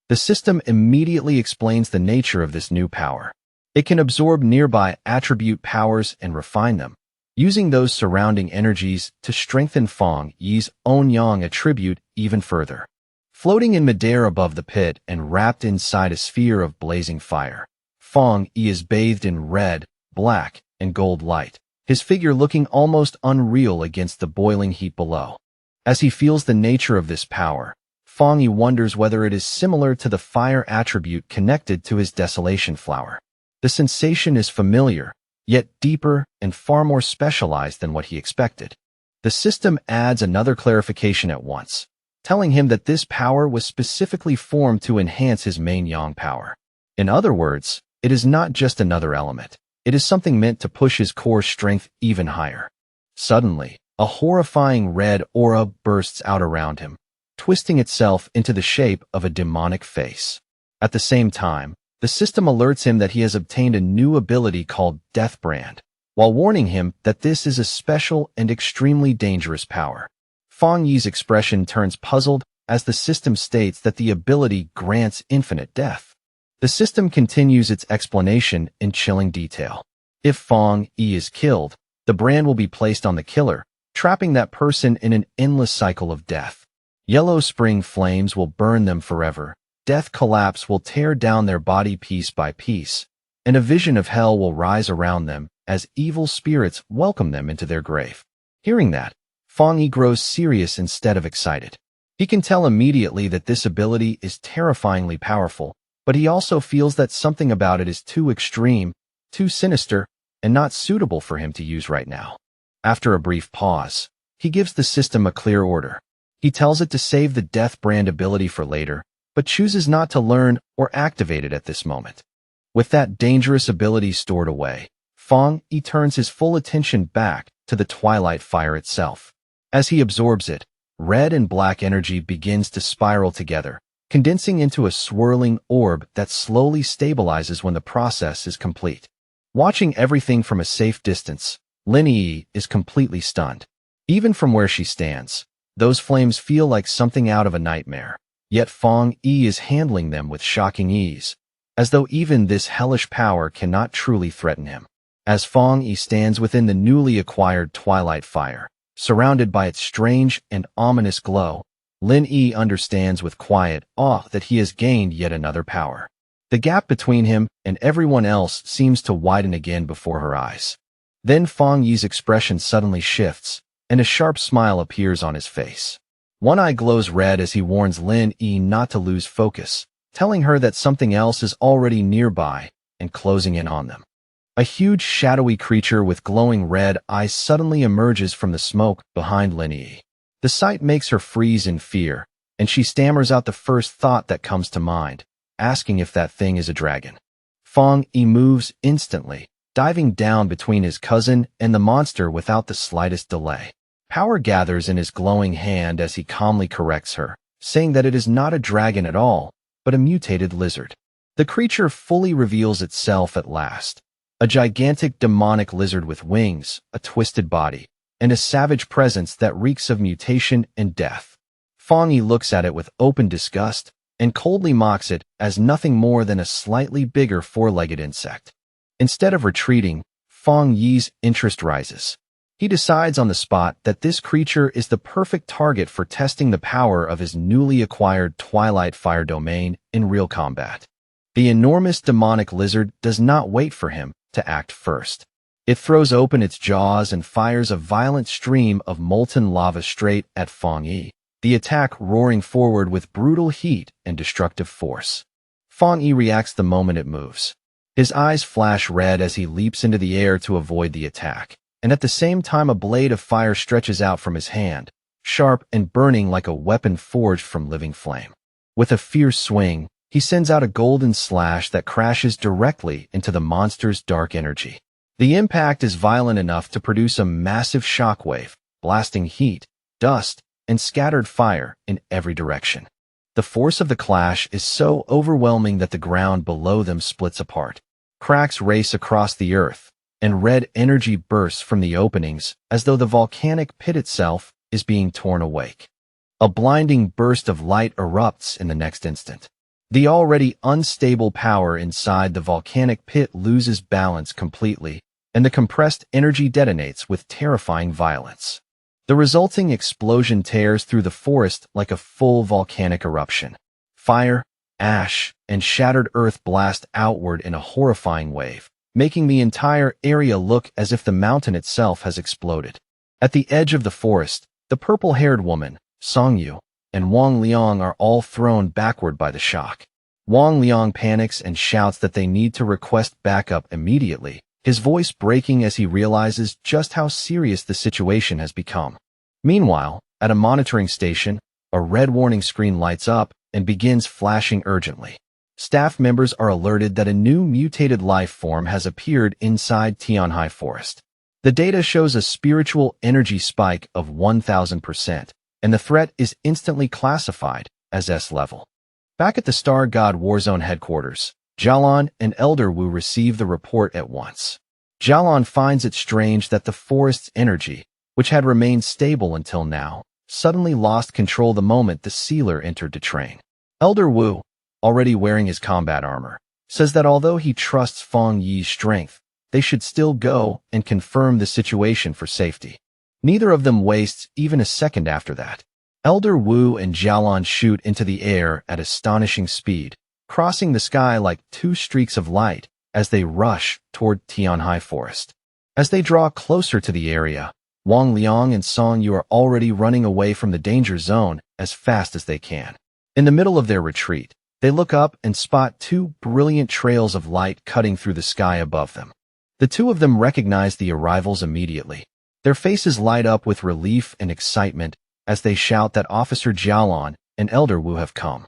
The system immediately explains the nature of this new power. It can absorb nearby attribute powers and refine them, using those surrounding energies to strengthen Fang Yi's own yang attribute even further. Floating in midair above the pit and wrapped inside a sphere of blazing fire, Fang Yi is bathed in red, black, and gold light, his figure looking almost unreal against the boiling heat below. As he feels the nature of this power, Fang Yi wonders whether it is similar to the fire attribute connected to his desolation flower. The sensation is familiar, yet deeper and far more specialized than what he expected. The system adds another clarification at once, telling him that this power was specifically formed to enhance his main yang power. In other words, it is not just another element. It is something meant to push his core strength even higher. Suddenly, a horrifying red aura bursts out around him, twisting itself into the shape of a demonic face. At the same time, the system alerts him that he has obtained a new ability called Death Brand, while warning him that this is a special and extremely dangerous power. Fang Yi's expression turns puzzled as the system states that the ability grants infinite death. The system continues its explanation in chilling detail. If Fang Yi is killed, the brand will be placed on the killer, trapping that person in an endless cycle of death. Yellow spring flames will burn them forever, death collapse will tear down their body piece by piece, and a vision of hell will rise around them, as evil spirits welcome them into their grave. Hearing that, Fang Yi grows serious instead of excited. He can tell immediately that this ability is terrifyingly powerful, but he also feels that something about it is too extreme, too sinister, and not suitable for him to use right now. After a brief pause, he gives the system a clear order. He tells it to save the Death Brand ability for later, but chooses not to learn or activate it at this moment. With that dangerous ability stored away, Fang Yi turns his full attention back to the Twilight Fire itself. As he absorbs it, red and black energy begins to spiral together, condensing into a swirling orb that slowly stabilizes when the process is complete. Watching everything from a safe distance, Lin Yi is completely stunned. Even from where she stands, those flames feel like something out of a nightmare, yet Fang Yi is handling them with shocking ease, as though even this hellish power cannot truly threaten him. As Fang Yi stands within the newly acquired Twilight Fire, surrounded by its strange and ominous glow, Lin Yi understands with quiet awe that he has gained yet another power. The gap between him and everyone else seems to widen again before her eyes. Then Fang Yi's expression suddenly shifts, and a sharp smile appears on his face. One eye glows red as he warns Lin Yi not to lose focus, telling her that something else is already nearby and closing in on them. A huge shadowy creature with glowing red eyes suddenly emerges from the smoke behind Lin Yi. The sight makes her freeze in fear, and she stammers out the first thought that comes to mind, asking if that thing is a dragon. Fang Yi moves instantly, diving down between his cousin and the monster without the slightest delay. Power gathers in his glowing hand as he calmly corrects her, saying that it is not a dragon at all, but a mutated lizard. The creature fully reveals itself at last. A gigantic demonic lizard with wings, a twisted body, and a savage presence that reeks of mutation and death. Fang Yi looks at it with open disgust and coldly mocks it as nothing more than a slightly bigger four-legged insect. Instead of retreating, Fang Yi's interest rises. He decides on the spot that this creature is the perfect target for testing the power of his newly acquired Twilight Fire domain in real combat. The enormous demonic lizard does not wait for him to act first. It throws open its jaws and fires a violent stream of molten lava straight at Fang Yi, the attack roaring forward with brutal heat and destructive force. Fang Yi reacts the moment it moves. His eyes flash red as he leaps into the air to avoid the attack, and at the same time a blade of fire stretches out from his hand, sharp and burning like a weapon forged from living flame. With a fierce swing, he sends out a golden slash that crashes directly into the monster's dark energy. The impact is violent enough to produce a massive shockwave, blasting heat, dust, and scattered fire in every direction. The force of the clash is so overwhelming that the ground below them splits apart. Cracks race across the earth, and red energy bursts from the openings as though the volcanic pit itself is being torn awake. A blinding burst of light erupts in the next instant. The already unstable power inside the volcanic pit loses balance completely, and the compressed energy detonates with terrifying violence. The resulting explosion tears through the forest like a full volcanic eruption. Fire, ash, and shattered earth blast outward in a horrifying wave, making the entire area look as if the mountain itself has exploded. At the edge of the forest, the purple-haired woman, Song Yu, and Wang Liang are all thrown backward by the shock. Wang Liang panics and shouts that they need to request backup immediately, his voice breaking as he realizes just how serious the situation has become. Meanwhile, at a monitoring station, a red warning screen lights up and begins flashing urgently. Staff members are alerted that a new mutated life form has appeared inside Tianhai Forest. The data shows a spiritual energy spike of 1000%, and the threat is instantly classified as S-level. Back at the Star God Warzone headquarters, Jialan and Elder Wu receive the report at once. Jialan finds it strange that the forest's energy, which had remained stable until now, suddenly lost control the moment the sealer entered to train. Elder Wu, already wearing his combat armor, says that although he trusts Fang Yi's strength, they should still go and confirm the situation for safety. Neither of them wastes even a second after that. Elder Wu and Jialan shoot into the air at astonishing speed, crossing the sky like two streaks of light as they rush toward Tianhai Forest. As they draw closer to the area, Wang Liang and Song Yu are already running away from the danger zone as fast as they can. In the middle of their retreat, they look up and spot two brilliant trails of light cutting through the sky above them. The two of them recognize the arrivals immediately. Their faces light up with relief and excitement as they shout that Officer Jialan and Elder Wu have come.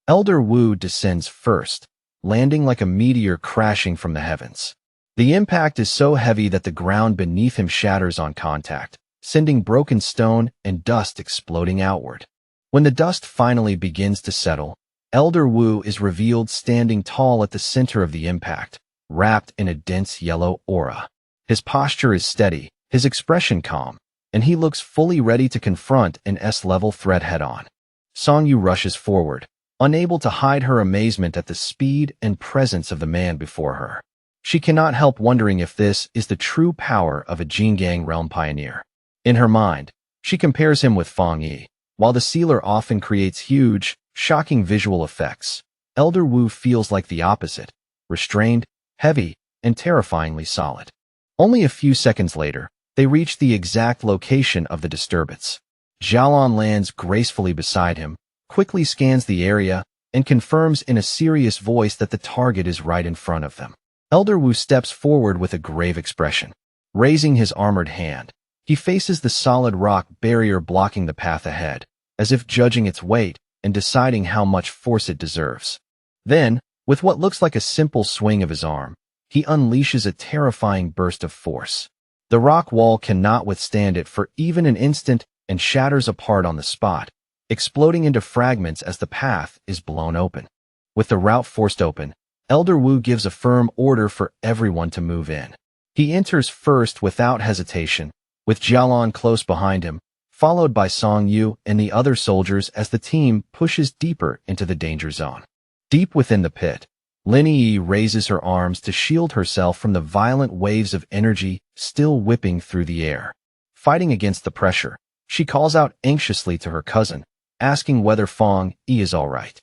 Elder Wu descends first, landing like a meteor crashing from the heavens. The impact is so heavy that the ground beneath him shatters on contact, sending broken stone and dust exploding outward. When the dust finally begins to settle, Elder Wu is revealed standing tall at the center of the impact, wrapped in a dense yellow aura. His posture is steady, his expression calm, and he looks fully ready to confront an S-level threat head-on. Song Yu rushes forward, unable to hide her amazement at the speed and presence of the man before her. She cannot help wondering if this is the true power of a Jingang realm pioneer. In her mind, she compares him with Fang Yi. While the sealer often creates huge, shocking visual effects, Elder Wu feels like the opposite, restrained, heavy, and terrifyingly solid. Only a few seconds later, they reach the exact location of the disturbance. Jialan lands gracefully beside him, quickly scans the area, and confirms in a serious voice that the target is right in front of them. Elder Wu steps forward with a grave expression. Raising his armored hand, he faces the solid rock barrier blocking the path ahead, as if judging its weight and deciding how much force it deserves. Then, with what looks like a simple swing of his arm, he unleashes a terrifying burst of force. The rock wall cannot withstand it for even an instant and shatters apart on the spot, exploding into fragments as the path is blown open. With the route forced open, Elder Wu gives a firm order for everyone to move in. He enters first without hesitation, with Jialan close behind him, followed by Song Yu and the other soldiers as the team pushes deeper into the danger zone. Deep within the pit, Lin Yi raises her arms to shield herself from the violent waves of energy still whipping through the air. Fighting against the pressure, she calls out anxiously to her cousin, asking whether Fang Yi is all right.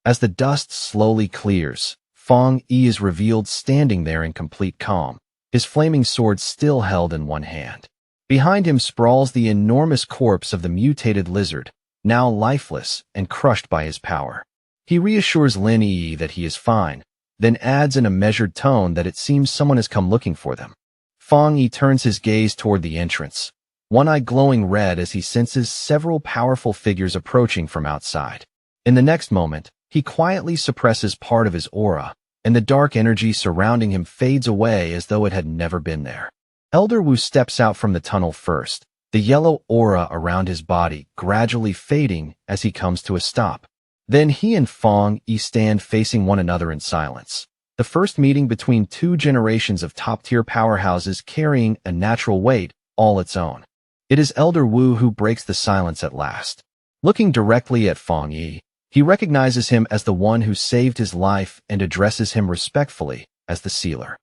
As the dust slowly clears, Fang Yi is revealed standing there in complete calm, his flaming sword still held in one hand. Behind him sprawls the enormous corpse of the mutated lizard, now lifeless and crushed by his power. He reassures Lin Yi that he is fine, then adds in a measured tone that it seems someone has come looking for them. Fang Yi turns his gaze toward the entrance, one eye glowing red as he senses several powerful figures approaching from outside. In the next moment, he quietly suppresses part of his aura, and the dark energy surrounding him fades away as though it had never been there. Elder Wu steps out from the tunnel first, the yellow aura around his body gradually fading as he comes to a stop. Then he and Fang Yi stand facing one another in silence, the first meeting between two generations of top-tier powerhouses carrying a natural weight all its own. It is Elder Wu who breaks the silence at last. Looking directly at Fang Yi, he recognizes him as the one who saved his life and addresses him respectfully as the sealer.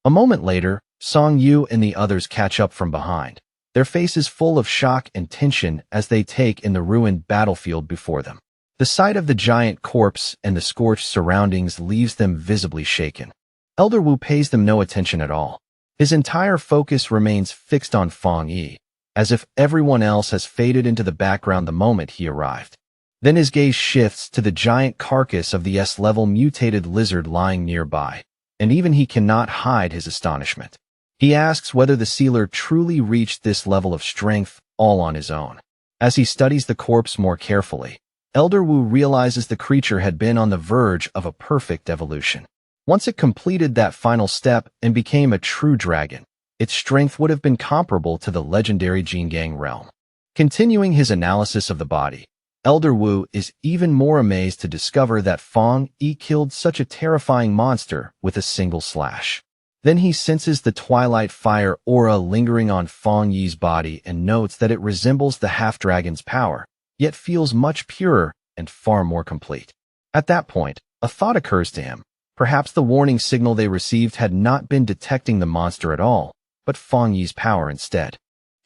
A moment later, Song Yu and the others catch up from behind, their faces full of shock and tension as they take in the ruined battlefield before them. The sight of the giant corpse and the scorched surroundings leaves them visibly shaken. Elder Wu pays them no attention at all. His entire focus remains fixed on Fang Yi, as if everyone else has faded into the background the moment he arrived. Then his gaze shifts to the giant carcass of the S-level mutated lizard lying nearby, and even he cannot hide his astonishment. He asks whether the sealer truly reached this level of strength all on his own. As he studies the corpse more carefully, Elder Wu realizes the creature had been on the verge of a perfect evolution. Once it completed that final step and became a true dragon, its strength would have been comparable to the legendary Jingang realm. Continuing his analysis of the body, Elder Wu is even more amazed to discover that Fang Yi killed such a terrifying monster with a single slash. Then he senses the twilight fire aura lingering on Fang Yi's body and notes that it resembles the half-dragon's power, yet feels much purer and far more complete. At that point, a thought occurs to him. Perhaps the warning signal they received had not been detecting the monster at all, but Fang Yi's power instead.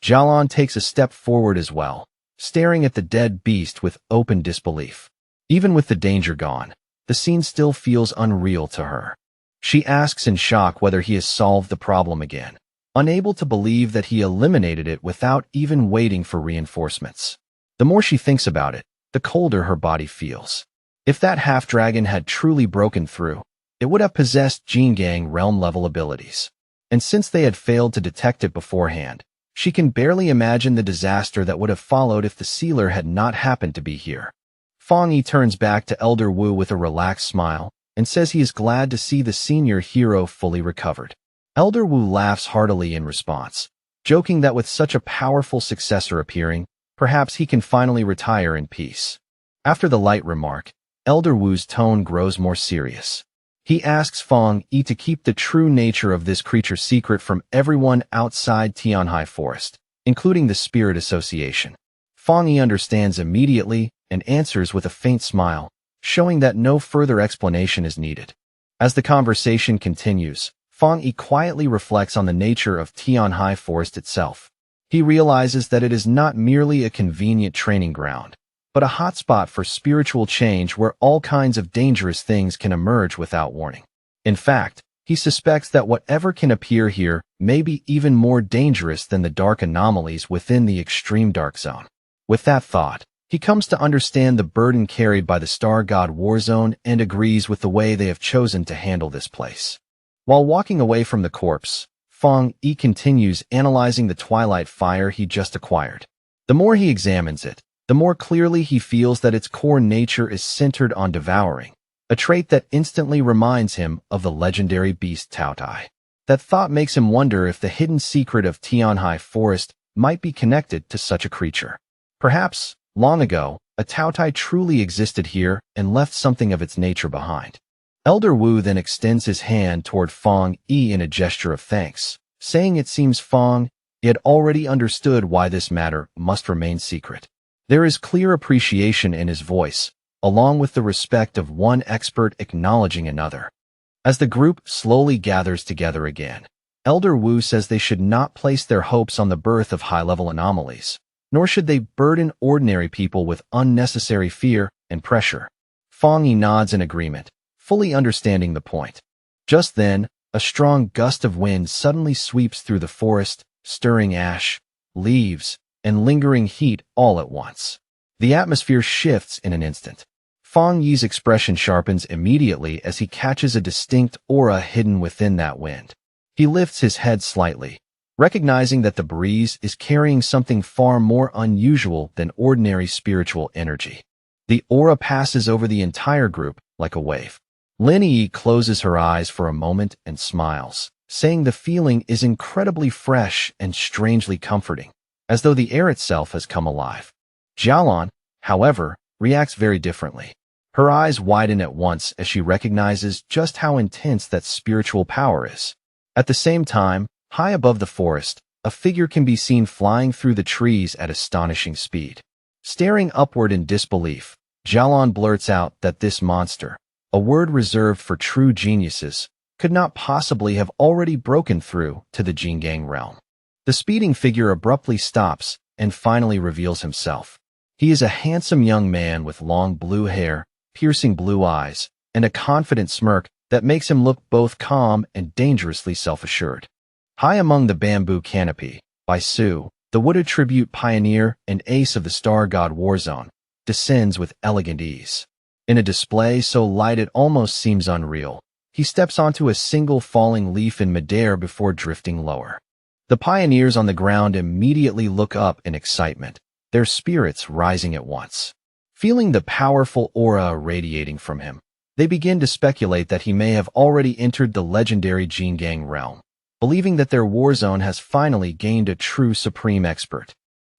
Jialan takes a step forward as well, staring at the dead beast with open disbelief. Even with the danger gone, the scene still feels unreal to her. She asks in shock whether he has solved the problem again. unable to believe that he eliminated it without even waiting for reinforcements. The more she thinks about it, the colder her body feels. If that half-dragon had truly broken through, it would have possessed Jingang realm-level abilities. And since they had failed to detect it beforehand, she can barely imagine the disaster that would have followed if the sealer had not happened to be here. Fang Yi turns back to Elder Wu with a relaxed smile and says he is glad to see the senior hero fully recovered. Elder Wu laughs heartily in response, joking that with such a powerful successor appearing, perhaps he can finally retire in peace. After the light remark, Elder Wu's tone grows more serious. He asks Fang Yi to keep the true nature of this creature secret from everyone outside Tianhai Forest, including the Spirit Association. Fang Yi understands immediately and answers with a faint smile, showing that no further explanation is needed. As the conversation continues, Fang Yi quietly reflects on the nature of Tianhai Forest itself. He realizes that it is not merely a convenient training ground, but a hotspot for spiritual change where all kinds of dangerous things can emerge without warning. In fact, he suspects that whatever can appear here may be even more dangerous than the dark anomalies within the extreme dark zone. With that thought, he comes to understand the burden carried by the Star God Warzone and agrees with the way they have chosen to handle this place. While walking away from the corpse, Fang Yi continues analyzing the twilight fire he just acquired. The more he examines it, the more clearly he feels that its core nature is centered on devouring, a trait that instantly reminds him of the legendary beast Taotai. That thought makes him wonder if the hidden secret of Tianhai Forest might be connected to such a creature. Perhaps, long ago, a Taotai truly existed here and left something of its nature behind. Elder Wu then extends his hand toward Fang Yi in a gesture of thanks, saying it seems Fang Yi had already understood why this matter must remain secret. There is clear appreciation in his voice, along with the respect of one expert acknowledging another. As the group slowly gathers together again, Elder Wu says they should not place their hopes on the birth of high-level anomalies, nor should they burden ordinary people with unnecessary fear and pressure. Fang Yi nods in agreement, fully understanding the point. Just then, a strong gust of wind suddenly sweeps through the forest, stirring ash, leaves, and lingering heat all at once. The atmosphere shifts in an instant. Fang Yi's expression sharpens immediately as he catches a distinct aura hidden within that wind. He lifts his head slightly, recognizing that the breeze is carrying something far more unusual than ordinary spiritual energy. The aura passes over the entire group like a wave. Lin Yi closes her eyes for a moment and smiles, saying the feeling is incredibly fresh and strangely comforting, as though the air itself has come alive. Jialan, however, reacts very differently. Her eyes widen at once as she recognizes just how intense that spiritual power is. At the same time, high above the forest, a figure can be seen flying through the trees at astonishing speed. Staring upward in disbelief, Jialan blurts out that this monster, a word reserved for true geniuses, could not possibly have already broken through to the Jingang realm. The speeding figure abruptly stops and finally reveals himself. He is a handsome young man with long blue hair, piercing blue eyes, and a confident smirk that makes him look both calm and dangerously self-assured. High among the bamboo canopy, Baisu, the wooded tribute pioneer and ace of the Star God Warzone, descends with elegant ease. In a display so light it almost seems unreal, he steps onto a single falling leaf in midair before drifting lower. The pioneers on the ground immediately look up in excitement, their spirits rising at once. Feeling the powerful aura radiating from him, they begin to speculate that he may have already entered the legendary Jingang realm, believing that their warzone has finally gained a true supreme expert.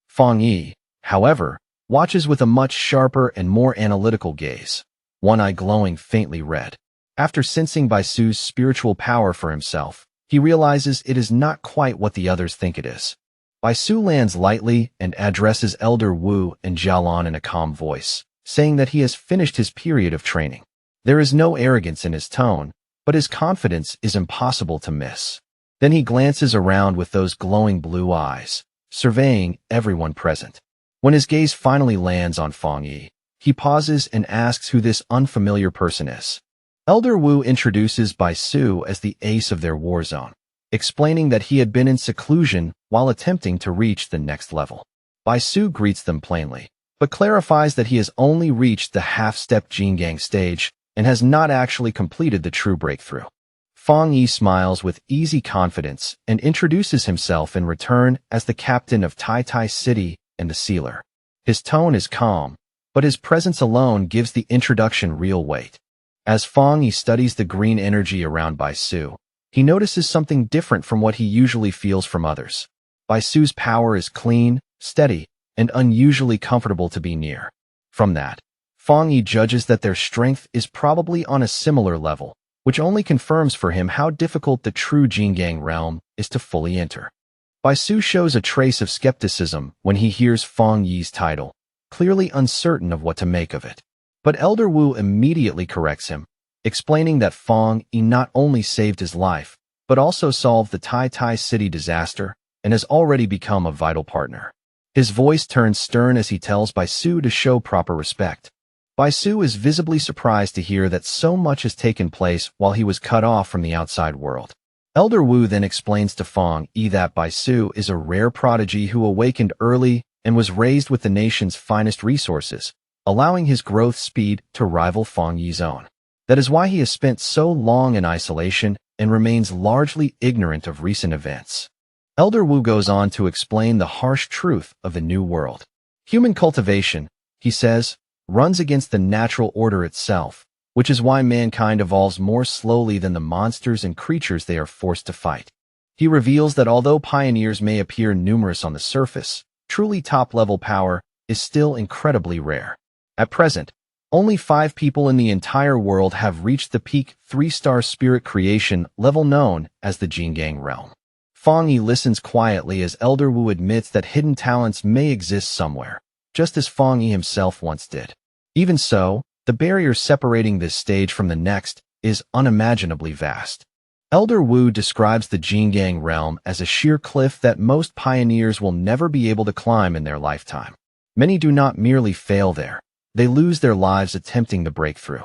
Fang Yi, however, watches with a much sharper and more analytical gaze, one eye glowing faintly red. After sensing Baisu's spiritual power for himself, he realizes it is not quite what the others think it is. Baisu lands lightly and addresses Elder Wu and Jialan in a calm voice, saying that he has finished his period of training. There is no arrogance in his tone, but his confidence is impossible to miss. Then he glances around with those glowing blue eyes, surveying everyone present. When his gaze finally lands on Fang Yi, he pauses and asks who this unfamiliar person is. Elder Wu introduces Baisu as the ace of their warzone, explaining that he had been in seclusion while attempting to reach the next level. Bai Su greets them plainly, but clarifies that he has only reached the half-step Jingang stage and has not actually completed the true breakthrough. Fang Yi smiles with easy confidence and introduces himself in return as the captain of Tai Tai City and the sealer. His tone is calm, but his presence alone gives the introduction real weight. As Fang Yi studies the green energy around Bai Su, he notices something different from what he usually feels from others. Bai Su's power is clean, steady, and unusually comfortable to be near. From that, Fang Yi judges that their strength is probably on a similar level, which only confirms for him how difficult the true Jingang realm is to fully enter. Bai Su shows a trace of skepticism when he hears Fang Yi's title, clearly uncertain of what to make of it. But Elder Wu immediately corrects him, explaining that Fang Yi not only saved his life, but also solved the Tai Tai City disaster and has already become a vital partner. His voice turns stern as he tells Bai Su to show proper respect. Bai Su is visibly surprised to hear that so much has taken place while he was cut off from the outside world. Elder Wu then explains to Fang Yi that Bai Su is a rare prodigy who awakened early and was raised with the nation's finest resources, allowing his growth speed to rival Fang Yi's own. That is why he has spent so long in isolation and remains largely ignorant of recent events. Elder Wu goes on to explain the harsh truth of the new world. Human cultivation, he says, runs against the natural order itself, which is why mankind evolves more slowly than the monsters and creatures they are forced to fight. He reveals that although pioneers may appear numerous on the surface, truly top-level power is still incredibly rare. At present, only 5 people in the entire world have reached the peak 3-star spirit creation level known as the Jingang realm. Fang Yi listens quietly as Elder Wu admits that hidden talents may exist somewhere, just as Fang Yi himself once did. Even so, the barrier separating this stage from the next is unimaginably vast. Elder Wu describes the Jingang realm as a sheer cliff that most pioneers will never be able to climb in their lifetime. Many do not merely fail there, they lose their lives attempting the breakthrough.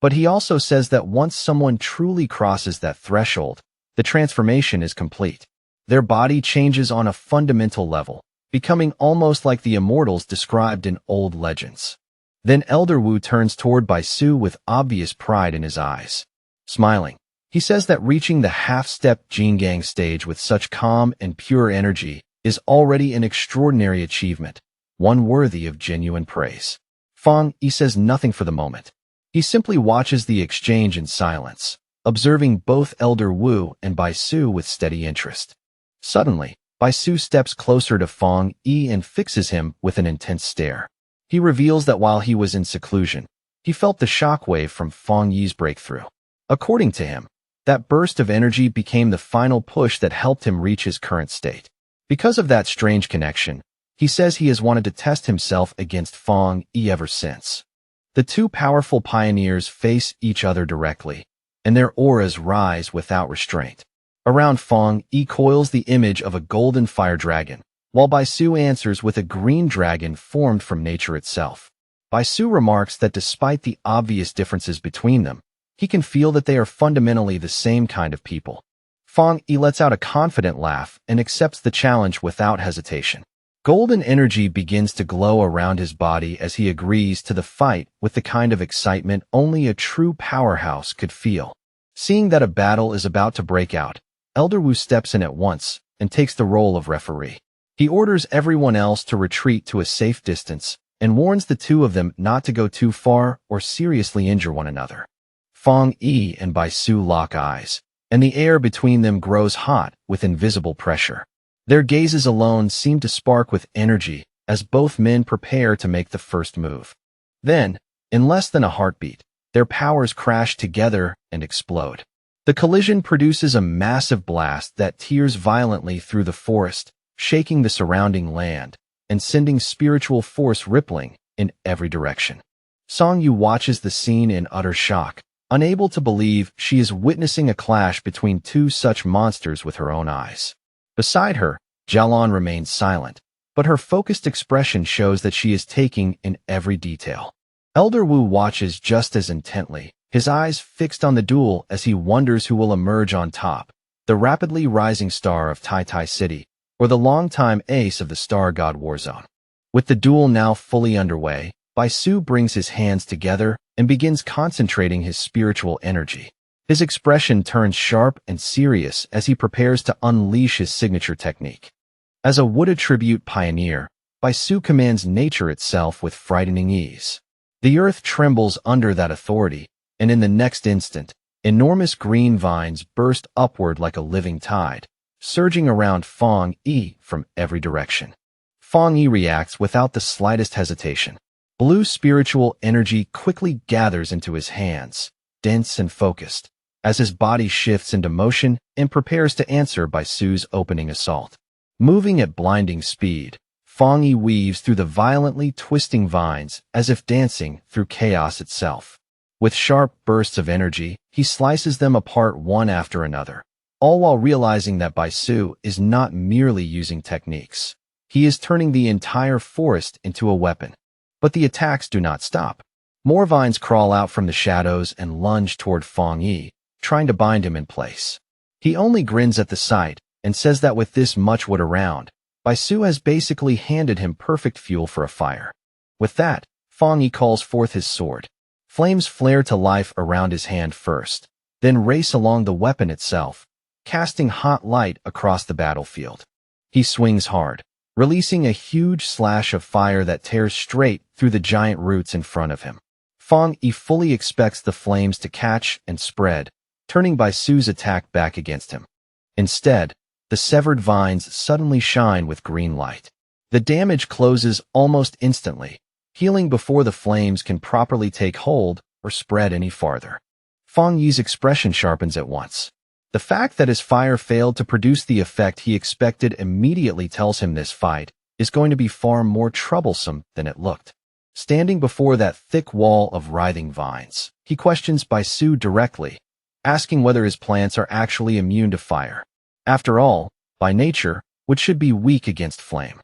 But he also says that once someone truly crosses that threshold, the transformation is complete. Their body changes on a fundamental level, becoming almost like the immortals described in old legends. Then Elder Wu turns toward Bai Su with obvious pride in his eyes. Smiling, he says that reaching the half-step Jingang stage with such calm and pure energy is already an extraordinary achievement, one worthy of genuine praise. Fang Yi says nothing for the moment. He simply watches the exchange in silence, observing both Elder Wu and Bai Su with steady interest. Suddenly, Bai Su steps closer to Fang Yi and fixes him with an intense stare. He reveals that while he was in seclusion, he felt the shockwave from Fang Yi's breakthrough. According to him, that burst of energy became the final push that helped him reach his current state. Because of that strange connection, he says he has wanted to test himself against Fang Yi ever since. The two powerful pioneers face each other directly, and their auras rise without restraint. Around Fang Yi coils the image of a golden fire dragon, while Bai Su answers with a green dragon formed from nature itself. Bai Su remarks that despite the obvious differences between them, he can feel that they are fundamentally the same kind of people. Fang Yi lets out a confident laugh and accepts the challenge without hesitation. Golden energy begins to glow around his body as he agrees to the fight with the kind of excitement only a true powerhouse could feel. Seeing that a battle is about to break out, Elder Wu steps in at once and takes the role of referee. He orders everyone else to retreat to a safe distance and warns the two of them not to go too far or seriously injure one another. Fang Yi and Bai Su lock eyes, and the air between them grows hot with invisible pressure. Their gazes alone seem to spark with energy as both men prepare to make the first move. Then, in less than a heartbeat, their powers crash together and explode. The collision produces a massive blast that tears violently through the forest, shaking the surrounding land and sending spiritual force rippling in every direction. Song Yu watches the scene in utter shock, unable to believe she is witnessing a clash between two such monsters with her own eyes. Beside her, Jialan remains silent, but her focused expression shows that she is taking in every detail. Elder Wu watches just as intently, his eyes fixed on the duel as he wonders who will emerge on top, the rapidly rising star of Tai Tai City, or the longtime ace of the Star God Warzone. With the duel now fully underway, Baisu brings his hands together and begins concentrating his spiritual energy. His expression turns sharp and serious as he prepares to unleash his signature technique. As a wood attribute pioneer, Baisu commands nature itself with frightening ease. The earth trembles under that authority, and in the next instant, enormous green vines burst upward like a living tide, surging around Fong Yi from every direction. Fong Yi reacts without the slightest hesitation. Blue spiritual energy quickly gathers into his hands, dense and focused, as his body shifts into motion and prepares to answer Baisu's opening assault. Moving at blinding speed, Fong Yi weaves through the violently twisting vines as if dancing through chaos itself. With sharp bursts of energy, he slices them apart one after another, all while realizing that Baisu is not merely using techniques. He is turning the entire forest into a weapon. But the attacks do not stop. More vines crawl out from the shadows and lunge toward Fong Yi, trying to bind him in place. He only grins at the sight and says that with this much wood around, Baisu has basically handed him perfect fuel for a fire. With that, Fong Yi calls forth his sword. Flames flare to life around his hand first, then race along the weapon itself, casting hot light across the battlefield. He swings hard, releasing a huge slash of fire that tears straight through the giant roots in front of him. Fong Yi fully expects the flames to catch and spread, turning Baisu's attack back against him. Instead, the severed vines suddenly shine with green light. The damage closes almost instantly, healing before the flames can properly take hold or spread any farther. Fong Yi's expression sharpens at once. The fact that his fire failed to produce the effect he expected immediately tells him this fight is going to be far more troublesome than it looked. Standing before that thick wall of writhing vines, he questions Baisu directly, asking whether his plants are actually immune to fire. After all, by nature, wood should be weak against flame.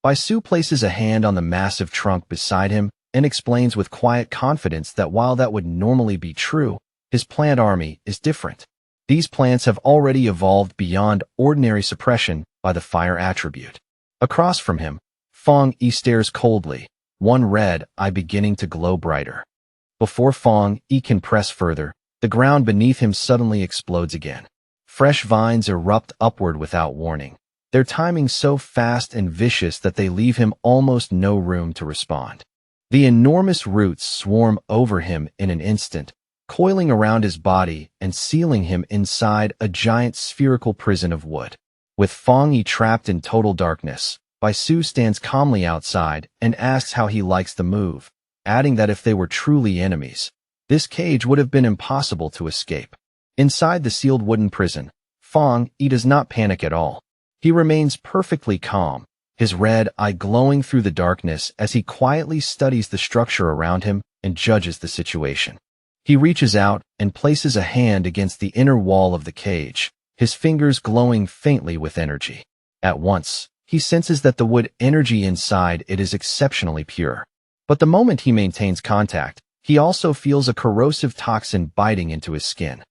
Baisu places a hand on the massive trunk beside him and explains with quiet confidence that while that would normally be true, his plant army is different. These plants have already evolved beyond ordinary suppression by the fire attribute. Across from him, Fong Yi stares coldly, one red eye beginning to glow brighter. Before Fong Yi can press further, the ground beneath him suddenly explodes again. Fresh vines erupt upward without warning, their timing so fast and vicious that they leave him almost no room to respond. The enormous roots swarm over him in an instant, coiling around his body and sealing him inside a giant spherical prison of wood. With Fong Yi trapped in total darkness, Baisu stands calmly outside and asks how he likes the move, adding that if they were truly enemies, this cage would have been impossible to escape. Inside the sealed wooden prison, Fong Yi does not panic at all. He remains perfectly calm, his red eye glowing through the darkness as he quietly studies the structure around him and judges the situation. He reaches out and places a hand against the inner wall of the cage, his fingers glowing faintly with energy. At once, he senses that the wood energy inside it is exceptionally pure. But the moment he maintains contact, he also feels a corrosive toxin biting into his skin.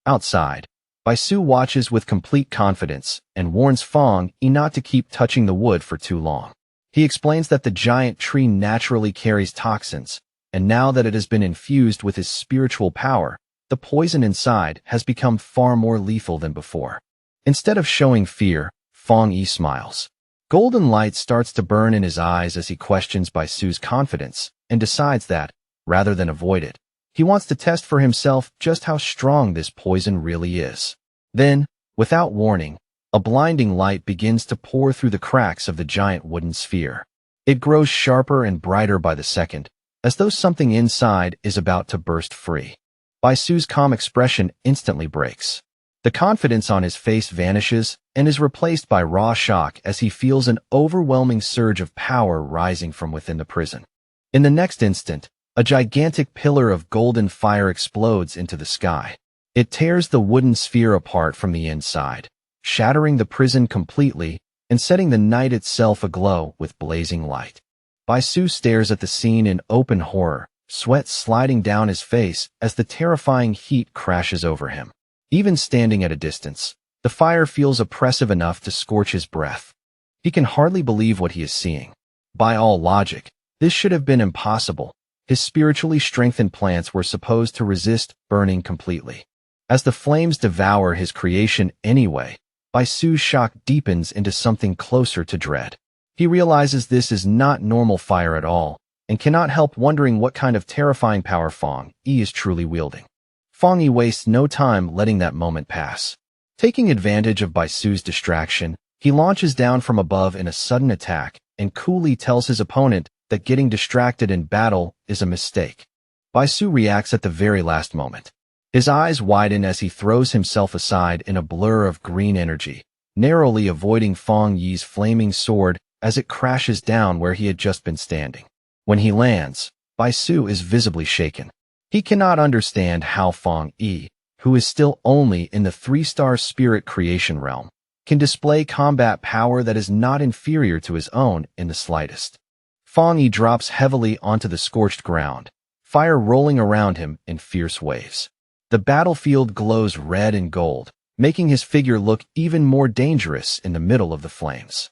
Outside, Baisu watches with complete confidence and warns Fong Yi not to keep touching the wood for too long. He explains that the giant tree naturally carries toxins, and now that it has been infused with his spiritual power, the poison inside has become far more lethal than before. Instead of showing fear, Fong Yi smiles. Golden light starts to burn in his eyes as he questions Baisu's confidence and decides that, rather than avoid it, he wants to test for himself just how strong this poison really is. Then, without warning, a blinding light begins to pour through the cracks of the giant wooden sphere. It grows sharper and brighter by the second, as though something inside is about to burst free. Baisu's calm expression instantly breaks. The confidence on his face vanishes and is replaced by raw shock as he feels an overwhelming surge of power rising from within the prison. In the next instant, a gigantic pillar of golden fire explodes into the sky. It tears the wooden sphere apart from the inside, shattering the prison completely and setting the night itself aglow with blazing light. Baisu stares at the scene in open horror, sweat sliding down his face as the terrifying heat crashes over him. Even standing at a distance, The fire feels oppressive enough to scorch his breath. He can hardly believe what he is seeing. By all logic, this should have been impossible. His spiritually strengthened plants were supposed to resist burning completely. As the flames devour his creation anyway, Baisu's shock deepens into something closer to dread. He realizes this is not normal fire at all, and cannot help wondering what kind of terrifying power Fang Yi is truly wielding. Fang Yi wastes no time letting that moment pass. Taking advantage of Baisu's distraction, he launches down from above in a sudden attack and coolly tells his opponent that getting distracted in battle is a mistake. Baisu reacts at the very last moment. His eyes widen as he throws himself aside in a blur of green energy, narrowly avoiding Fang Yi's flaming sword as it crashes down where he had just been standing. When he lands, Baisu is visibly shaken. He cannot understand how Fang Yi, who is still only in the 3-star spirit creation realm, can display combat power that is not inferior to his own in the slightest. Fang Yi drops heavily onto the scorched ground, fire rolling around him in fierce waves. The battlefield glows red and gold, making his figure look even more dangerous in the middle of the flames.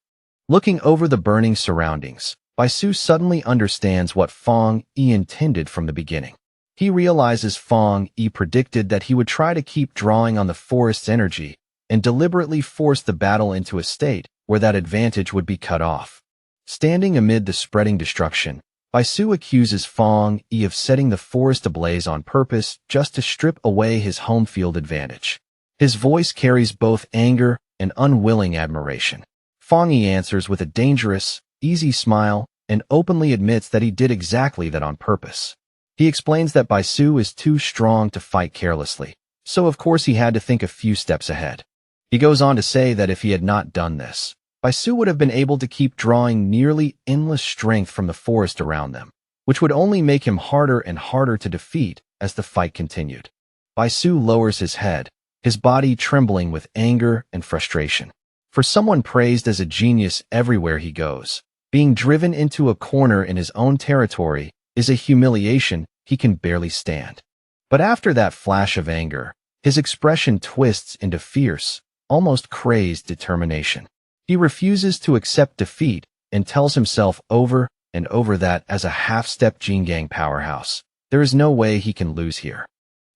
Looking over the burning surroundings, Baisu suddenly understands what Fang Yi intended from the beginning. He realizes Fang Yi predicted that he would try to keep drawing on the forest's energy and deliberately force the battle into a state where that advantage would be cut off. Standing amid the spreading destruction, Baisu accuses Fang Yi of setting the forest ablaze on purpose just to strip away his home field advantage. His voice carries both anger and unwilling admiration. Fang Yi answers with a dangerous, easy smile and openly admits that he did exactly that on purpose. He explains that Baisu is too strong to fight carelessly, so of course he had to think a few steps ahead. He goes on to say that if he had not done this, Baisu would have been able to keep drawing nearly endless strength from the forest around them, which would only make him harder and harder to defeat as the fight continued. Baisu lowers his head, his body trembling with anger and frustration. For someone praised as a genius everywhere he goes, being driven into a corner in his own territory is a humiliation he can barely stand. But after that flash of anger, his expression twists into fierce, almost crazed determination. He refuses to accept defeat and tells himself over and over that as a half-step Jingang powerhouse, there is no way he can lose here.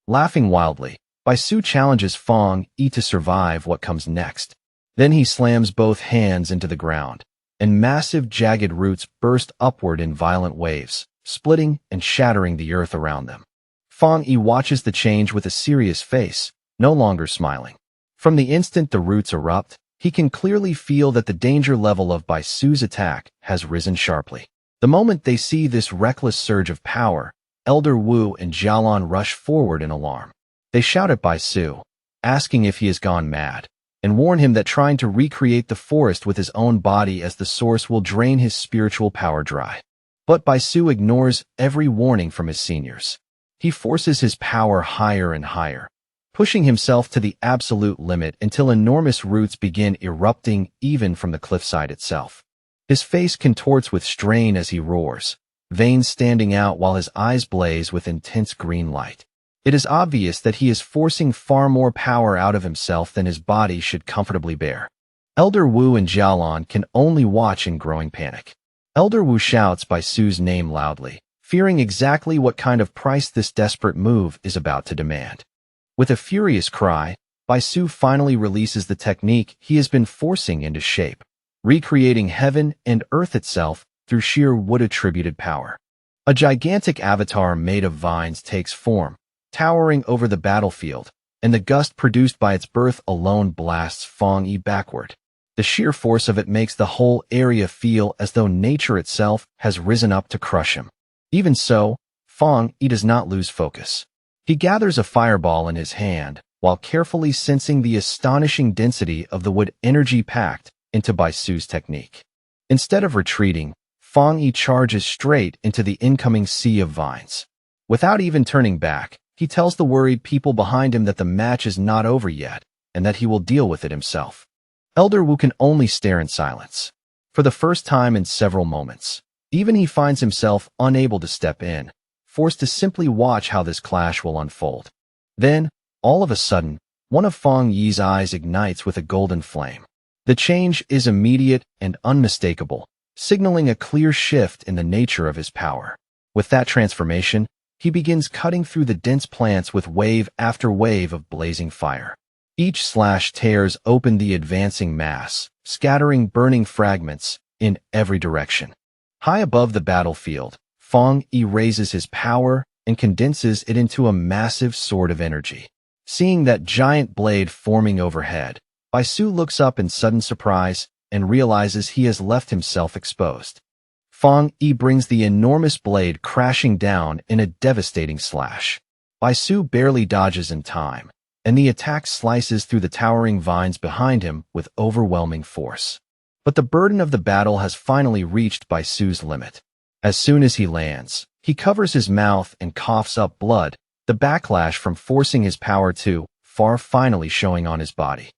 Laughing wildly, Baisu challenges Fang Yi to survive what comes next. Then he slams both hands into the ground, and massive jagged roots burst upward in violent waves, splitting and shattering the earth around them. Fang Yi watches the change with a serious face, no longer smiling. From the instant the roots erupt, he can clearly feel that the danger level of Baisu's attack has risen sharply. The moment they see this reckless surge of power, Elder Wu and Jialan rush forward in alarm. They shout at Baisu, asking if he has gone mad, and warn him that trying to recreate the forest with his own body as the source will drain his spiritual power dry. But Baisu ignores every warning from his seniors. He forces his power higher and higher, pushing himself to the absolute limit until enormous roots begin erupting even from the cliffside itself. His face contorts with strain as he roars, veins standing out while his eyes blaze with intense green light. It is obvious that he is forcing far more power out of himself than his body should comfortably bear. Elder Wu and Jialan can only watch in growing panic. Elder Wu shouts Baisu's name loudly, fearing exactly what kind of price this desperate move is about to demand. With a furious cry, Baisu finally releases the technique he has been forcing into shape, recreating heaven and earth itself through sheer wood-attributed power. A gigantic avatar made of vines takes form, towering over the battlefield, and the gust produced by its birth alone blasts Fang Yi backward. The sheer force of it makes the whole area feel as though nature itself has risen up to crush him. Even so, Fang Yi does not lose focus. He gathers a fireball in his hand while carefully sensing the astonishing density of the wood energy packed into Baisu's technique. Instead of retreating, Fang Yi charges straight into the incoming sea of vines. Without even turning back, he tells the worried people behind him that the match is not over yet and that he will deal with it himself. Elder Wu can only stare in silence. For the first time in several moments, even he finds himself unable to step in, forced to simply watch how this clash will unfold. Then, all of a sudden, one of Fang Yi's eyes ignites with a golden flame. The change is immediate and unmistakable, signaling a clear shift in the nature of his power. With that transformation, he begins cutting through the dense plants with wave after wave of blazing fire. Each slash tears open the advancing mass, scattering burning fragments in every direction. High above the battlefield, Fang Yi raises his power and condenses it into a massive sword of energy. Seeing that giant blade forming overhead, Bai Su looks up in sudden surprise and realizes he has left himself exposed. Fang Yi brings the enormous blade crashing down in a devastating slash. Bai Su barely dodges in time, and the attack slices through the towering vines behind him with overwhelming force. But the burden of the battle has finally reached Bai Su's limit. As soon as he lands, he covers his mouth and coughs up blood, the backlash from forcing his power too far finally showing on his body.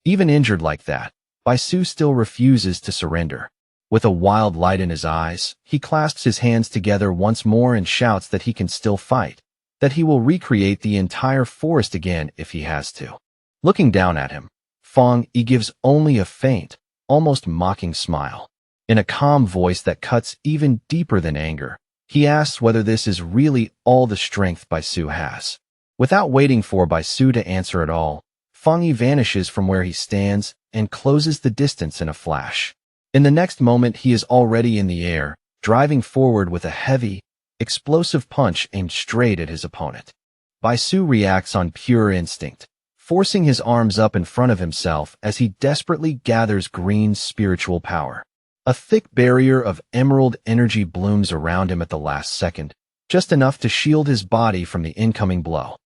Even injured like that, Bai Su still refuses to surrender. With a wild light in his eyes, he clasps his hands together once more and shouts that he can still fight, that he will recreate the entire forest again if he has to. Looking down at him, Fang Yi gives only a faint, almost mocking smile. In a calm voice that cuts even deeper than anger, he asks whether this is really all the strength Bai Su has. Without waiting for Bai Su to answer at all, Fang Yi vanishes from where he stands and closes the distance in a flash. In the next moment, he is already in the air, driving forward with a heavy, explosive punch aimed straight at his opponent. Bai Su reacts on pure instinct, forcing his arms up in front of himself as he desperately gathers green spiritual power. A thick barrier of emerald energy blooms around him at the last second, just enough to shield his body from the incoming blow.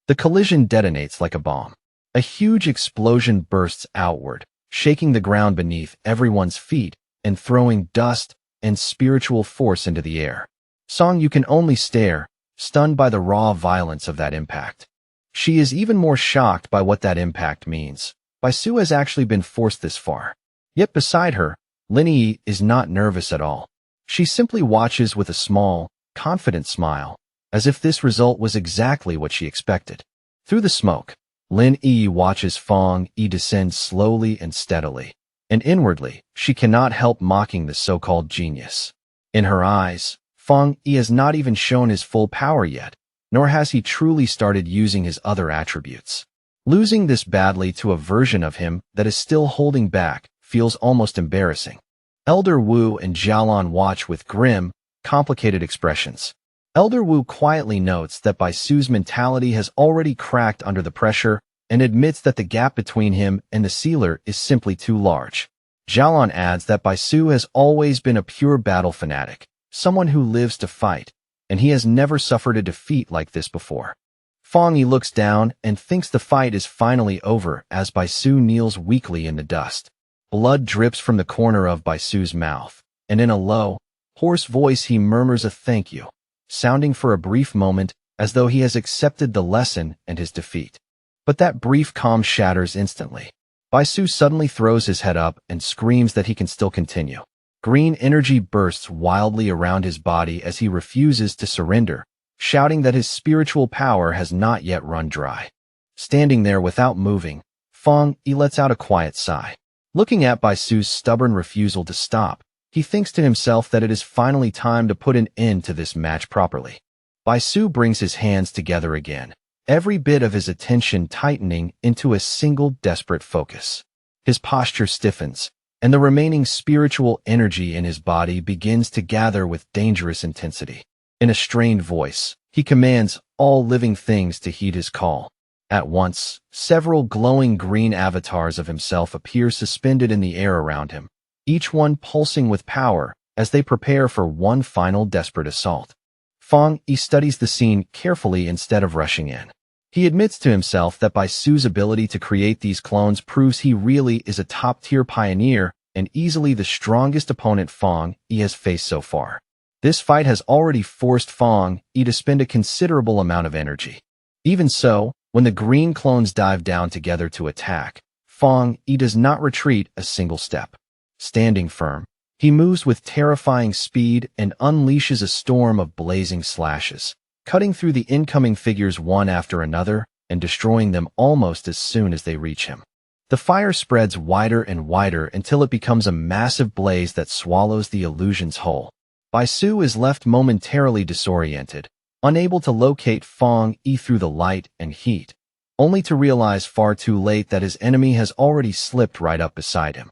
The collision detonates like a bomb. A huge explosion bursts outward, shaking the ground beneath everyone's feet and throwing dust and spiritual force into the air. Song you can only stare, stunned by the raw violence of that impact. She is even more shocked by what that impact means. Bai Su has actually been forced this far. Yet beside her, Lin Yi is not nervous at all. She simply watches with a small, confident smile, as if this result was exactly what she expected. Through the smoke, Lin Yi watches Fang Yi descend slowly and steadily, and inwardly, she cannot help mocking the so-called genius. In her eyes, Fang Yi has not even shown his full power yet, nor has he truly started using his other attributes. Losing this badly to a version of him that is still holding back feels almost embarrassing. Elder Wu and Jialan watch with grim, complicated expressions. Elder Wu quietly notes that Bai Su's mentality has already cracked under the pressure and admits that the gap between him and the sealer is simply too large. Jialan adds that Bai Su has always been a pure battle fanatic, someone who lives to fight, and he has never suffered a defeat like this before. Fang Yi looks down and thinks the fight is finally over as Bai Su kneels weakly in the dust. Blood drips from the corner of Bai Su's mouth, and in a low, hoarse voice he murmurs a thank you, sounding for a brief moment as though he has accepted the lesson and his defeat. But that brief calm shatters instantly. Bai Su suddenly throws his head up and screams that he can still continue. Green energy bursts wildly around his body as he refuses to surrender, shouting that his spiritual power has not yet run dry. Standing there without moving, Fang Yi lets out a quiet sigh. Looking at Bai Su's stubborn refusal to stop, he thinks to himself that it is finally time to put an end to this match properly. Bai Su brings his hands together again, every bit of his attention tightening into a single desperate focus. His posture stiffens, and the remaining spiritual energy in his body begins to gather with dangerous intensity. In a strained voice, he commands all living things to heed his call. At once, several glowing green avatars of himself appear suspended in the air around him, each one pulsing with power as they prepare for one final desperate assault. Fang Yi studies the scene carefully instead of rushing in. He admits to himself that Bai Su's ability to create these clones proves he really is a top-tier pioneer and easily the strongest opponent Fang Yi has faced so far. This fight has already forced Fang Yi to spend a considerable amount of energy. Even so, when the green clones dive down together to attack, Fang Yi does not retreat a single step. Standing firm, he moves with terrifying speed and unleashes a storm of blazing slashes, cutting through the incoming figures one after another and destroying them almost as soon as they reach him. The fire spreads wider and wider until it becomes a massive blaze that swallows the illusions whole. Bai Su is left momentarily disoriented, unable to locate Fang Yi through the light and heat, only to realize far too late that his enemy has already slipped right up beside him.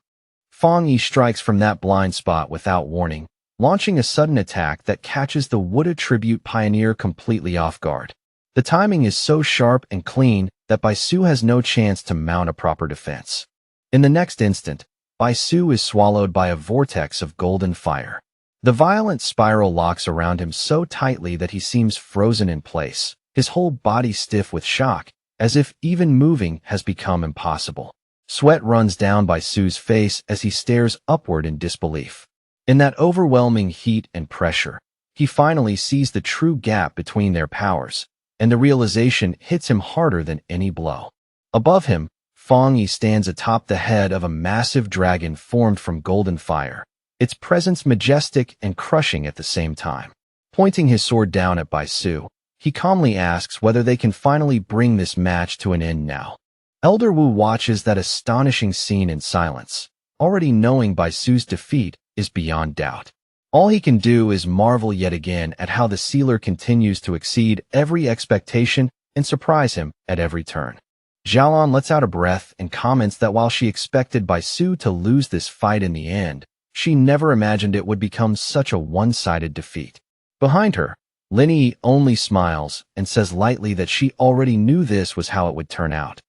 Fang Yi strikes from that blind spot without warning, launching a sudden attack that catches the Wuda tribute pioneer completely off guard. The timing is so sharp and clean that Bai Su has no chance to mount a proper defense. In the next instant, Bai Su is swallowed by a vortex of golden fire. The violent spiral locks around him so tightly that he seems frozen in place, his whole body stiff with shock, as if even moving has become impossible. Sweat runs down Bai Su's face as he stares upward in disbelief. In that overwhelming heat and pressure, he finally sees the true gap between their powers, and the realization hits him harder than any blow. Above him, Fang Yi stands atop the head of a massive dragon formed from golden fire, its presence majestic and crushing at the same time. Pointing his sword down at Bai Su, he calmly asks whether they can finally bring this match to an end now. Elder Wu watches that astonishing scene in silence, already knowing Bai Su's defeat is beyond doubt. All he can do is marvel yet again at how the sealer continues to exceed every expectation and surprise him at every turn. Xiaolon lets out a breath and comments that while she expected Bai Su to lose this fight in the end, she never imagined it would become such a one-sided defeat. Behind her, Lin Yi only smiles and says lightly that she already knew this was how it would turn out.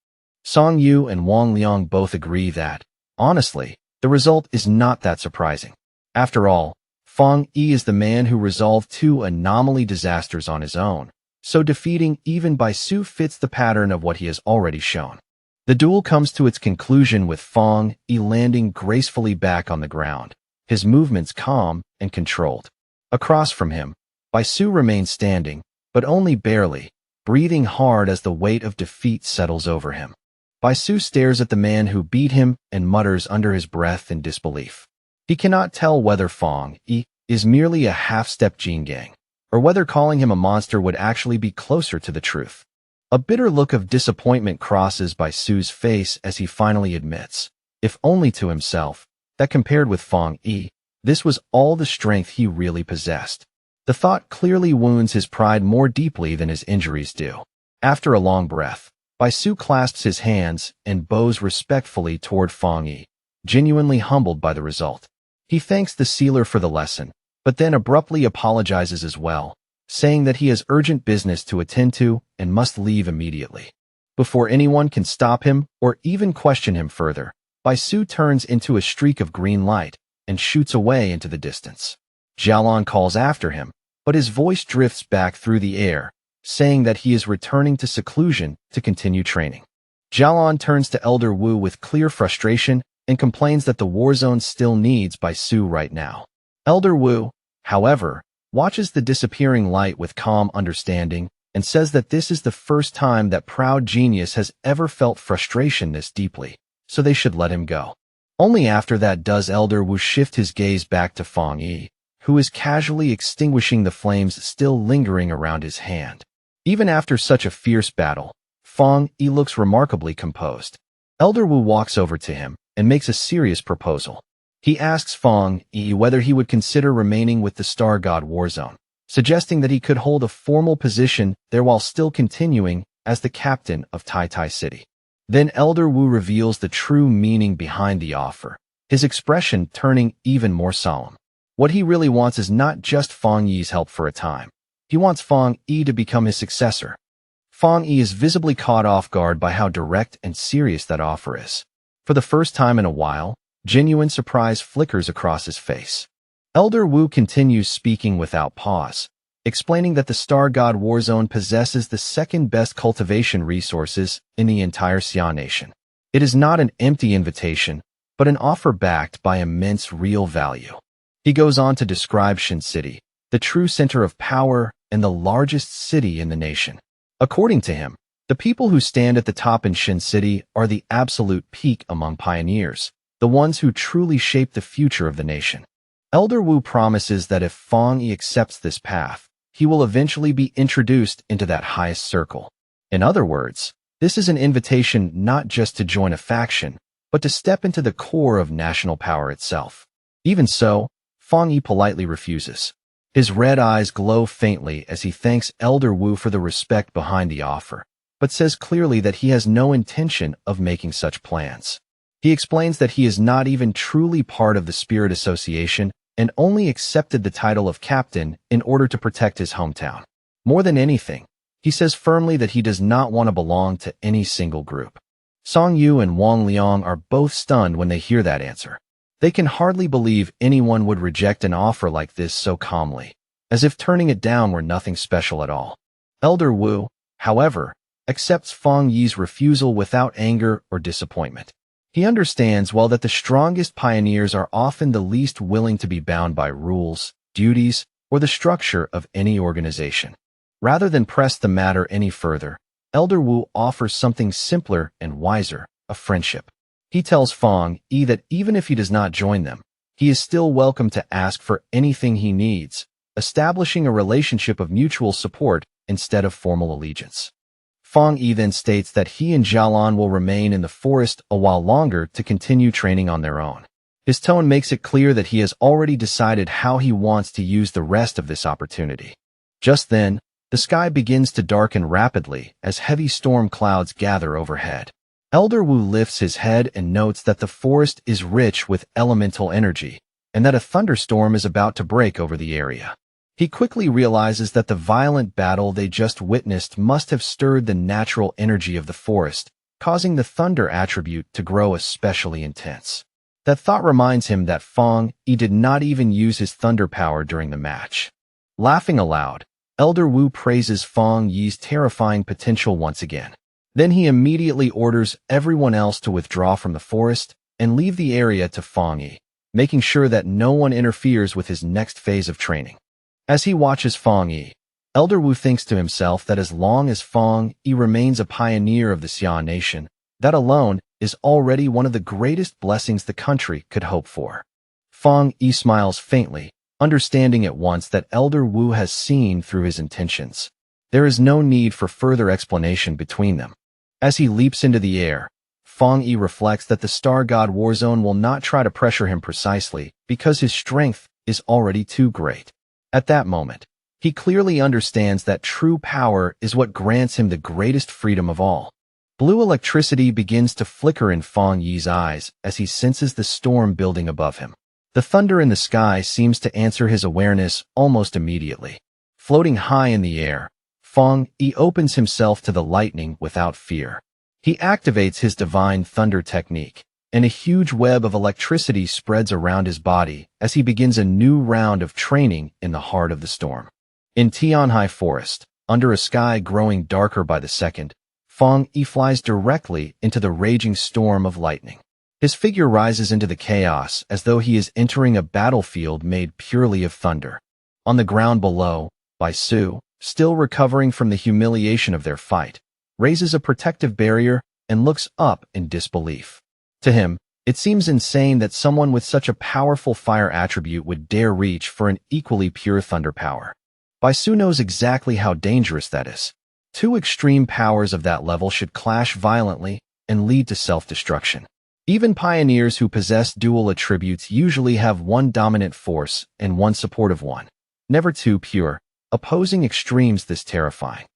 Song Yu and Wang Liang both agree that, honestly, the result is not that surprising. After all, Fang Yi is the man who resolved two anomaly disasters on his own, so defeating even Bai Su fits the pattern of what he has already shown. The duel comes to its conclusion with Fang Yi landing gracefully back on the ground, his movements calm and controlled. Across from him, Bai Su remains standing, but only barely, breathing hard as the weight of defeat settles over him. Bai Su stares at the man who beat him and mutters under his breath in disbelief. He cannot tell whether Fang Yi is merely a half-step Jingang, or whether calling him a monster would actually be closer to the truth. A bitter look of disappointment crosses Bai Su's face as he finally admits, if only to himself, that compared with Fang Yi, this was all the strength he really possessed. The thought clearly wounds his pride more deeply than his injuries do. After a long breath, Bai Su clasps his hands and bows respectfully toward Fang Yi, genuinely humbled by the result. He thanks the sealer for the lesson, but then abruptly apologizes as well, saying that he has urgent business to attend to and must leave immediately. Before anyone can stop him or even question him further, Bai Su turns into a streak of green light and shoots away into the distance. Xiaolon calls after him, but his voice drifts back through the air, saying that he is returning to seclusion to continue training. Xiaolon turns to Elder Wu with clear frustration and complains that the war zone still needs Bai Su right now. Elder Wu, however, watches the disappearing light with calm understanding and says that this is the first time that proud genius has ever felt frustration this deeply, so they should let him go. Only after that does Elder Wu shift his gaze back to Fang Yi, who is casually extinguishing the flames still lingering around his hand. Even after such a fierce battle, Fang Yi looks remarkably composed. Elder Wu walks over to him and makes a serious proposal. He asks Fang Yi whether he would consider remaining with the Star God Warzone, suggesting that he could hold a formal position there while still continuing as the captain of Tai Tai City. Then Elder Wu reveals the true meaning behind the offer, his expression turning even more solemn. What he really wants is not just Fang Yi's help for a time. He wants Fang Yi to become his successor. Fang Yi is visibly caught off guard by how direct and serious that offer is. For the first time in a while, genuine surprise flickers across his face. Elder Wu continues speaking without pause, explaining that the Star God Warzone possesses the second-best cultivation resources in the entire Xia nation. It is not an empty invitation, but an offer backed by immense real value. He goes on to describe Shin City, the true center of power and the largest city in the nation. According to him, the people who stand at the top in Shin City are the absolute peak among pioneers, the ones who truly shape the future of the nation. Elder Wu promises that if Fang Yi accepts this path, he will eventually be introduced into that highest circle. In other words, This is an invitation not just to join a faction, but to step into the core of national power itself. Even so, Fang Yi politely refuses. His red eyes glow faintly as he thanks Elder Wu for the respect behind the offer, but says clearly that he has no intention of making such plans. He explains that he is not even truly part of the Spirit Association and only accepted the title of captain in order to protect his hometown. More than anything, he says firmly that he does not want to belong to any single group. Song Yu and Wang Liang are both stunned when they hear that answer. They can hardly believe anyone would reject an offer like this so calmly, as if turning it down were nothing special at all. Elder Wu, however, accepts Fang Yi's refusal without anger or disappointment. He understands well that the strongest pioneers are often the least willing to be bound by rules, duties, or the structure of any organization. Rather than press the matter any further, Elder Wu offers something simpler and wiser, a friendship. He tells Fang Yi that even if he does not join them, he is still welcome to ask for anything he needs, establishing a relationship of mutual support instead of formal allegiance. Fang Yi then states that he and Jialan will remain in the forest a while longer to continue training on their own. His tone makes it clear that he has already decided how he wants to use the rest of this opportunity. Just then, the sky begins to darken rapidly as heavy storm clouds gather overhead. Elder Wu lifts his head and notes that the forest is rich with elemental energy, and that a thunderstorm is about to break over the area. He quickly realizes that the violent battle they just witnessed must have stirred the natural energy of the forest, causing the thunder attribute to grow especially intense. That thought reminds him that Fang Yi did not even use his thunder power during the match. Laughing aloud, Elder Wu praises Fang Yi's terrifying potential once again. Then he immediately orders everyone else to withdraw from the forest and leave the area to Fang Yi, making sure that no one interferes with his next phase of training. As he watches Fang Yi, Elder Wu thinks to himself that as long as Fang Yi remains a pioneer of the Xia nation, that alone is already one of the greatest blessings the country could hope for. Fang Yi smiles faintly, understanding at once that Elder Wu has seen through his intentions. There is no need for further explanation between them. As he leaps into the air, Fang Yi reflects that the Star God Warzone will not try to pressure him precisely because his strength is already too great. At that moment, he clearly understands that true power is what grants him the greatest freedom of all. Blue electricity begins to flicker in Fang Yi's eyes as he senses the storm building above him. The thunder in the sky seems to answer his awareness almost immediately. Floating high in the air, Fang Yi opens himself to the lightning without fear. He activates his divine thunder technique, and a huge web of electricity spreads around his body as he begins a new round of training in the heart of the storm. In Tianhai Forest, under a sky growing darker by the second, Fang Yi flies directly into the raging storm of lightning. His figure rises into the chaos as though he is entering a battlefield made purely of thunder. On the ground below, Bai Su, still recovering from the humiliation of their fight, raises a protective barrier and looks up in disbelief. To him, it seems insane that someone with such a powerful fire attribute would dare reach for an equally pure thunder power. Bai Su knows exactly how dangerous that is. Two extreme powers of that level should clash violently and lead to self-destruction. Even pioneers who possess dual attributes usually have one dominant force and one supportive one. Never two pure, opposing extremes this terrifying.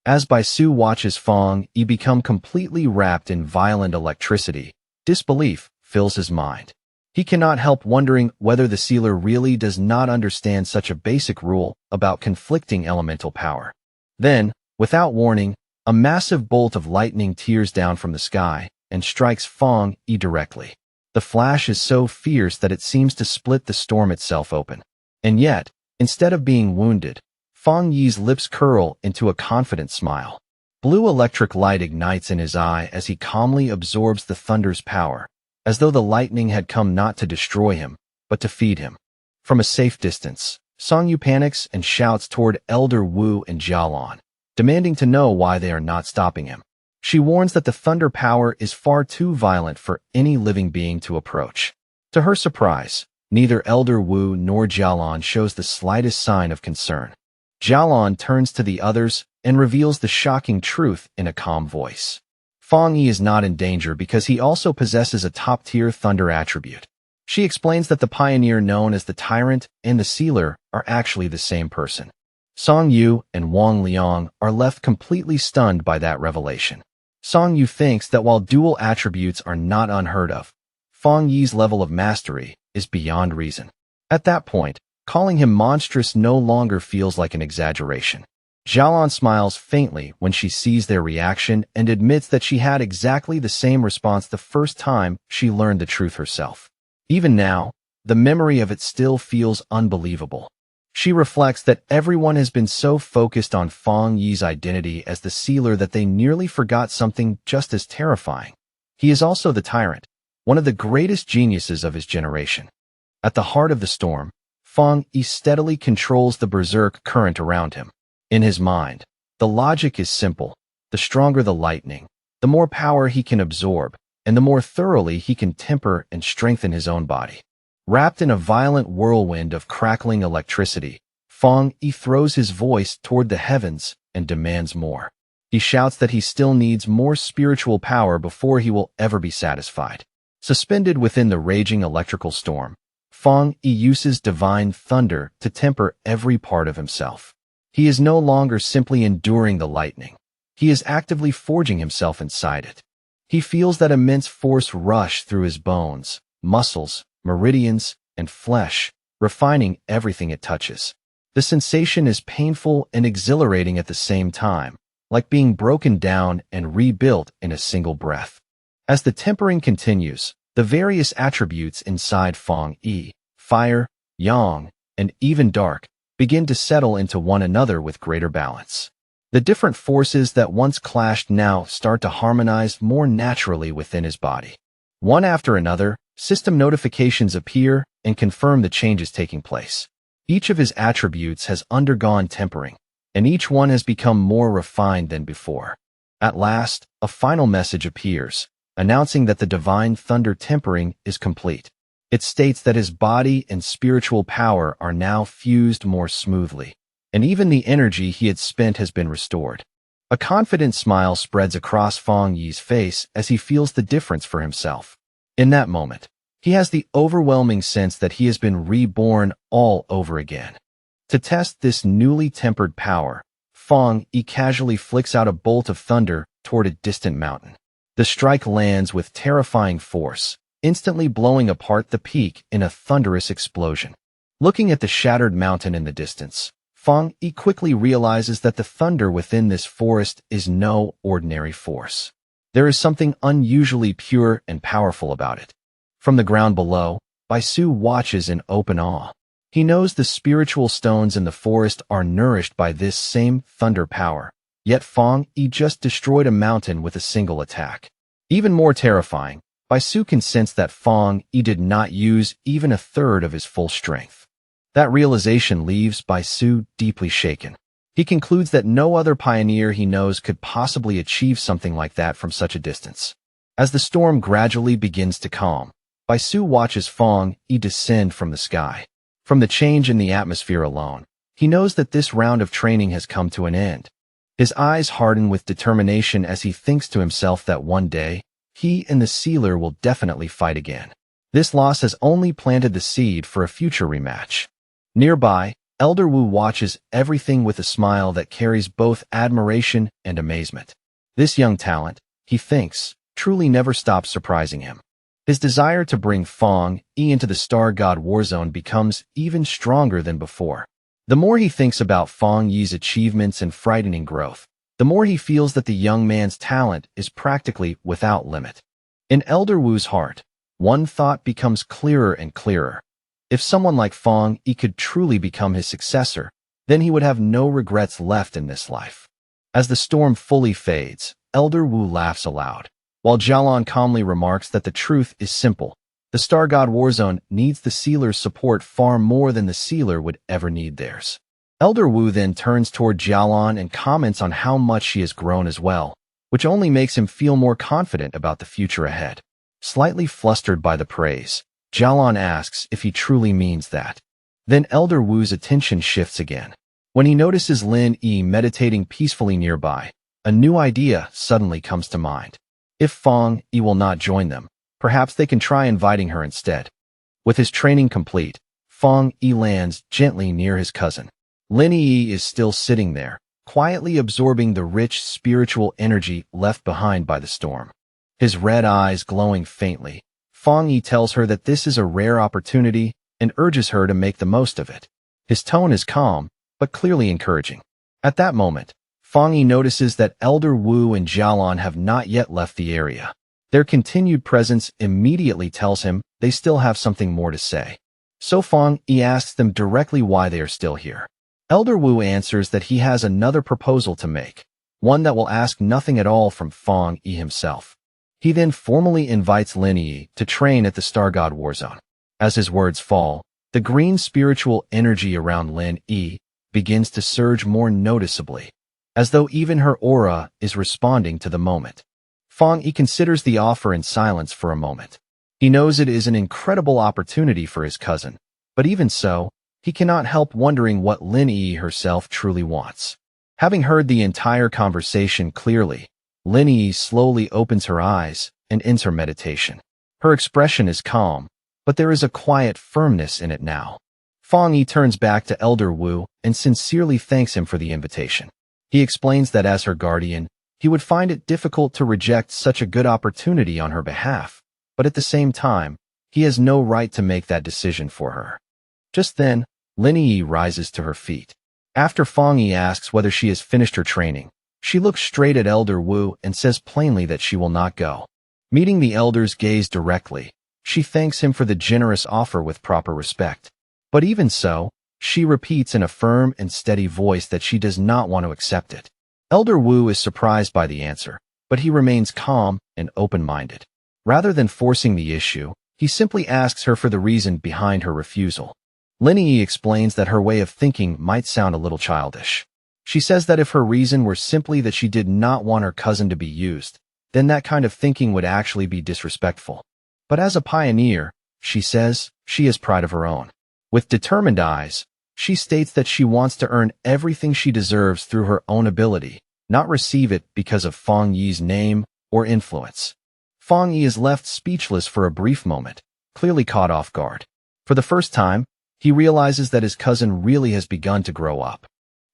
As Bai Su watches Fang Yi become completely wrapped in violent electricity, disbelief fills his mind. He cannot help wondering whether the sealer really does not understand such a basic rule about conflicting elemental power. Then, without warning, a massive bolt of lightning tears down from the sky and strikes Fang Yi directly. The flash is so fierce that it seems to split the storm itself open. And yet, instead of being wounded, Fang Yi's lips curl into a confident smile. Blue electric light ignites in his eye as he calmly absorbs the thunder's power, as though the lightning had come not to destroy him, but to feed him. From a safe distance, Song Yu panics and shouts toward Elder Wu and Jialan, demanding to know why they are not stopping him. She warns that the thunder power is far too violent for any living being to approach. To her surprise, neither Elder Wu nor Jialan shows the slightest sign of concern. Jialan turns to the others and reveals the shocking truth in a calm voice. Fong Yi is not in danger because he also possesses a top-tier thunder attribute. She explains that the pioneer known as the Tyrant and the Sealer are actually the same person. Song Yu and Wang Liang are left completely stunned by that revelation. Song Yu thinks that while dual attributes are not unheard of, Fong Yi's level of mastery is beyond reason. At that point, calling him monstrous no longer feels like an exaggeration. Xiaolan smiles faintly when she sees their reaction and admits that she had exactly the same response the first time she learned the truth herself. Even now, the memory of it still feels unbelievable. She reflects that everyone has been so focused on Fong Yi's identity as the Sealer that they nearly forgot something just as terrifying. He is also the Tyrant, one of the greatest geniuses of his generation. At the heart of the storm, Fong Yi steadily controls the berserk current around him. In his mind, the logic is simple. The stronger the lightning, the more power he can absorb, and the more thoroughly he can temper and strengthen his own body. Wrapped in a violent whirlwind of crackling electricity, Fong Yi throws his voice toward the heavens and demands more. He shouts that he still needs more spiritual power before he will ever be satisfied. Suspended within the raging electrical storm, Fong Yi uses divine thunder to temper every part of himself. He is no longer simply enduring the lightning. He is actively forging himself inside it. He feels that immense force rush through his bones, muscles, meridians, and flesh, refining everything it touches. The sensation is painful and exhilarating at the same time, like being broken down and rebuilt in a single breath. As the tempering continues, the various attributes inside Fong Yi, fire, yang, and even dark, begin to settle into one another with greater balance. The different forces that once clashed now start to harmonize more naturally within his body. One after another, system notifications appear and confirm the changes taking place. Each of his attributes has undergone tempering, and each one has become more refined than before. At last, a final message appears, announcing that the divine thunder tempering is complete. It states that his body and spiritual power are now fused more smoothly, and even the energy he had spent has been restored. A confident smile spreads across Fong Yi's face as he feels the difference for himself. In that moment, he has the overwhelming sense that he has been reborn all over again. To test this newly tempered power, Fong Yi casually flicks out a bolt of thunder toward a distant mountain. The strike lands with terrifying force, instantly blowing apart the peak in a thunderous explosion. Looking at the shattered mountain in the distance, Fong Yi quickly realizes that the thunder within this forest is no ordinary force. There is something unusually pure and powerful about it. From the ground below, Baisu watches in open awe. He knows the spiritual stones in the forest are nourished by this same thunder power, yet Fong Yi just destroyed a mountain with a single attack. Even more terrifying, Baisu can sense that Fong Yi did not use even a third of his full strength. That realization leaves Baisu deeply shaken. He concludes that no other pioneer he knows could possibly achieve something like that from such a distance. As the storm gradually begins to calm, Baisu watches Fong Yi descend from the sky. From the change in the atmosphere alone, he knows that this round of training has come to an end. His eyes harden with determination as he thinks to himself that one day, he and the Sealer will definitely fight again. This loss has only planted the seed for a future rematch. Nearby, Elder Wu watches everything with a smile that carries both admiration and amazement. This young talent, he thinks, truly never stops surprising him. His desire to bring Fong Yi into the Star God Warzone becomes even stronger than before. The more he thinks about Fong Yi's achievements and frightening growth, the more he feels that the young man's talent is practically without limit. In Elder Wu's heart, one thought becomes clearer and clearer. If someone like Fong Yi could truly become his successor, then he would have no regrets left in this life. As the storm fully fades, Elder Wu laughs aloud, while Jialan calmly remarks that the truth is simple. The Star God Warzone needs the Sealer's support far more than the Sealer would ever need theirs. Elder Wu then turns toward Jialan and comments on how much she has grown as well, which only makes him feel more confident about the future ahead. Slightly flustered by the praise, Jialan asks if he truly means that. Then Elder Wu's attention shifts again. When he notices Lin Yi meditating peacefully nearby, a new idea suddenly comes to mind. If Fang Yi will not join them, perhaps they can try inviting her instead. With his training complete, Fang Yi lands gently near his cousin. Lin Yi is still sitting there, quietly absorbing the rich spiritual energy left behind by the storm. His red eyes glowing faintly, Fang Yi tells her that this is a rare opportunity and urges her to make the most of it. His tone is calm, but clearly encouraging. At that moment, Fang Yi notices that Elder Wu and Jialan have not yet left the area. Their continued presence immediately tells him they still have something more to say. So Fang Yi asks them directly why they are still here. Elder Wu answers that he has another proposal to make, one that will ask nothing at all from Fang Yi himself. He then formally invites Lin Yi to train at the Star God Warzone. As his words fall, the green spiritual energy around Lin Yi begins to surge more noticeably, as though even her aura is responding to the moment. Fang Yi considers the offer in silence for a moment. He knows it is an incredible opportunity for his cousin, but even so, he cannot help wondering what Lin Yi herself truly wants. Having heard the entire conversation clearly, Lin Yi slowly opens her eyes and ends her meditation. Her expression is calm, but there is a quiet firmness in it now. Fang Yi turns back to Elder Wu and sincerely thanks him for the invitation. He explains that as her guardian, he would find it difficult to reject such a good opportunity on her behalf, but at the same time, he has no right to make that decision for her. Just then, Lin Yi rises to her feet. After Fang Yi asks whether she has finished her training, she looks straight at Elder Wu and says plainly that she will not go. Meeting the elder's gaze directly, she thanks him for the generous offer with proper respect. But even so, she repeats in a firm and steady voice that she does not want to accept it. Elder Wu is surprised by the answer, but he remains calm and open-minded. Rather than forcing the issue, he simply asks her for the reason behind her refusal. Lin Yi explains that her way of thinking might sound a little childish. She says that if her reason were simply that she did not want her cousin to be used, then that kind of thinking would actually be disrespectful. But as a pioneer, she says, she has pride of her own. With determined eyes, she states that she wants to earn everything she deserves through her own ability, not receive it because of Fang Yi's name or influence. Fang Yi is left speechless for a brief moment, clearly caught off guard. For the first time, he realizes that his cousin really has begun to grow up.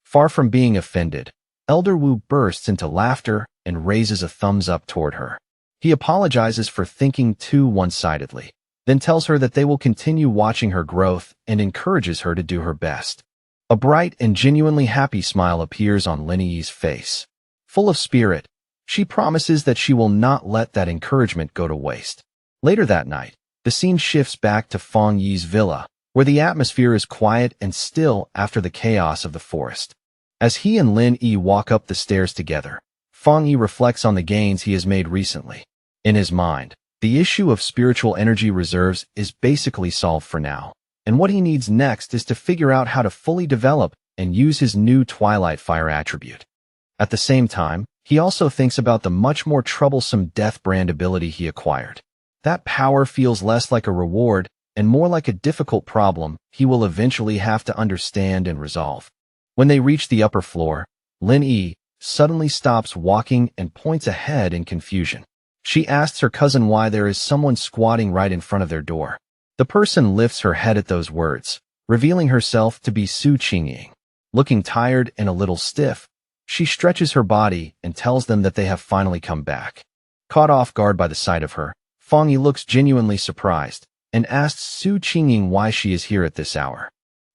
Far from being offended, Elder Wu bursts into laughter and raises a thumbs up toward her. He apologizes for thinking too one-sidedly, then tells her that they will continue watching her growth and encourages her to do her best. A bright and genuinely happy smile appears on Lin Yi's face. Full of spirit, she promises that she will not let that encouragement go to waste. Later that night, the scene shifts back to Fang Yi's villa, where the atmosphere is quiet and still after the chaos of the forest. As he and Lin Yi walk up the stairs together, Fang Yi reflects on the gains he has made recently. In his mind, the issue of spiritual energy reserves is basically solved for now, and what he needs next is to figure out how to fully develop and use his new Twilight Fire attribute. At the same time, he also thinks about the much more troublesome Death Brand ability he acquired. That power feels less like a reward and more like a difficult problem he will eventually have to understand and resolve. When they reach the upper floor, Lin Yi suddenly stops walking and points ahead in confusion. She asks her cousin why there is someone squatting right in front of their door. The person lifts her head at those words, revealing herself to be Su Qingying. Looking tired and a little stiff, she stretches her body and tells them that they have finally come back. Caught off guard by the sight of her, Fang Yi looks genuinely surprised and asks Su Qingying why she is here at this hour.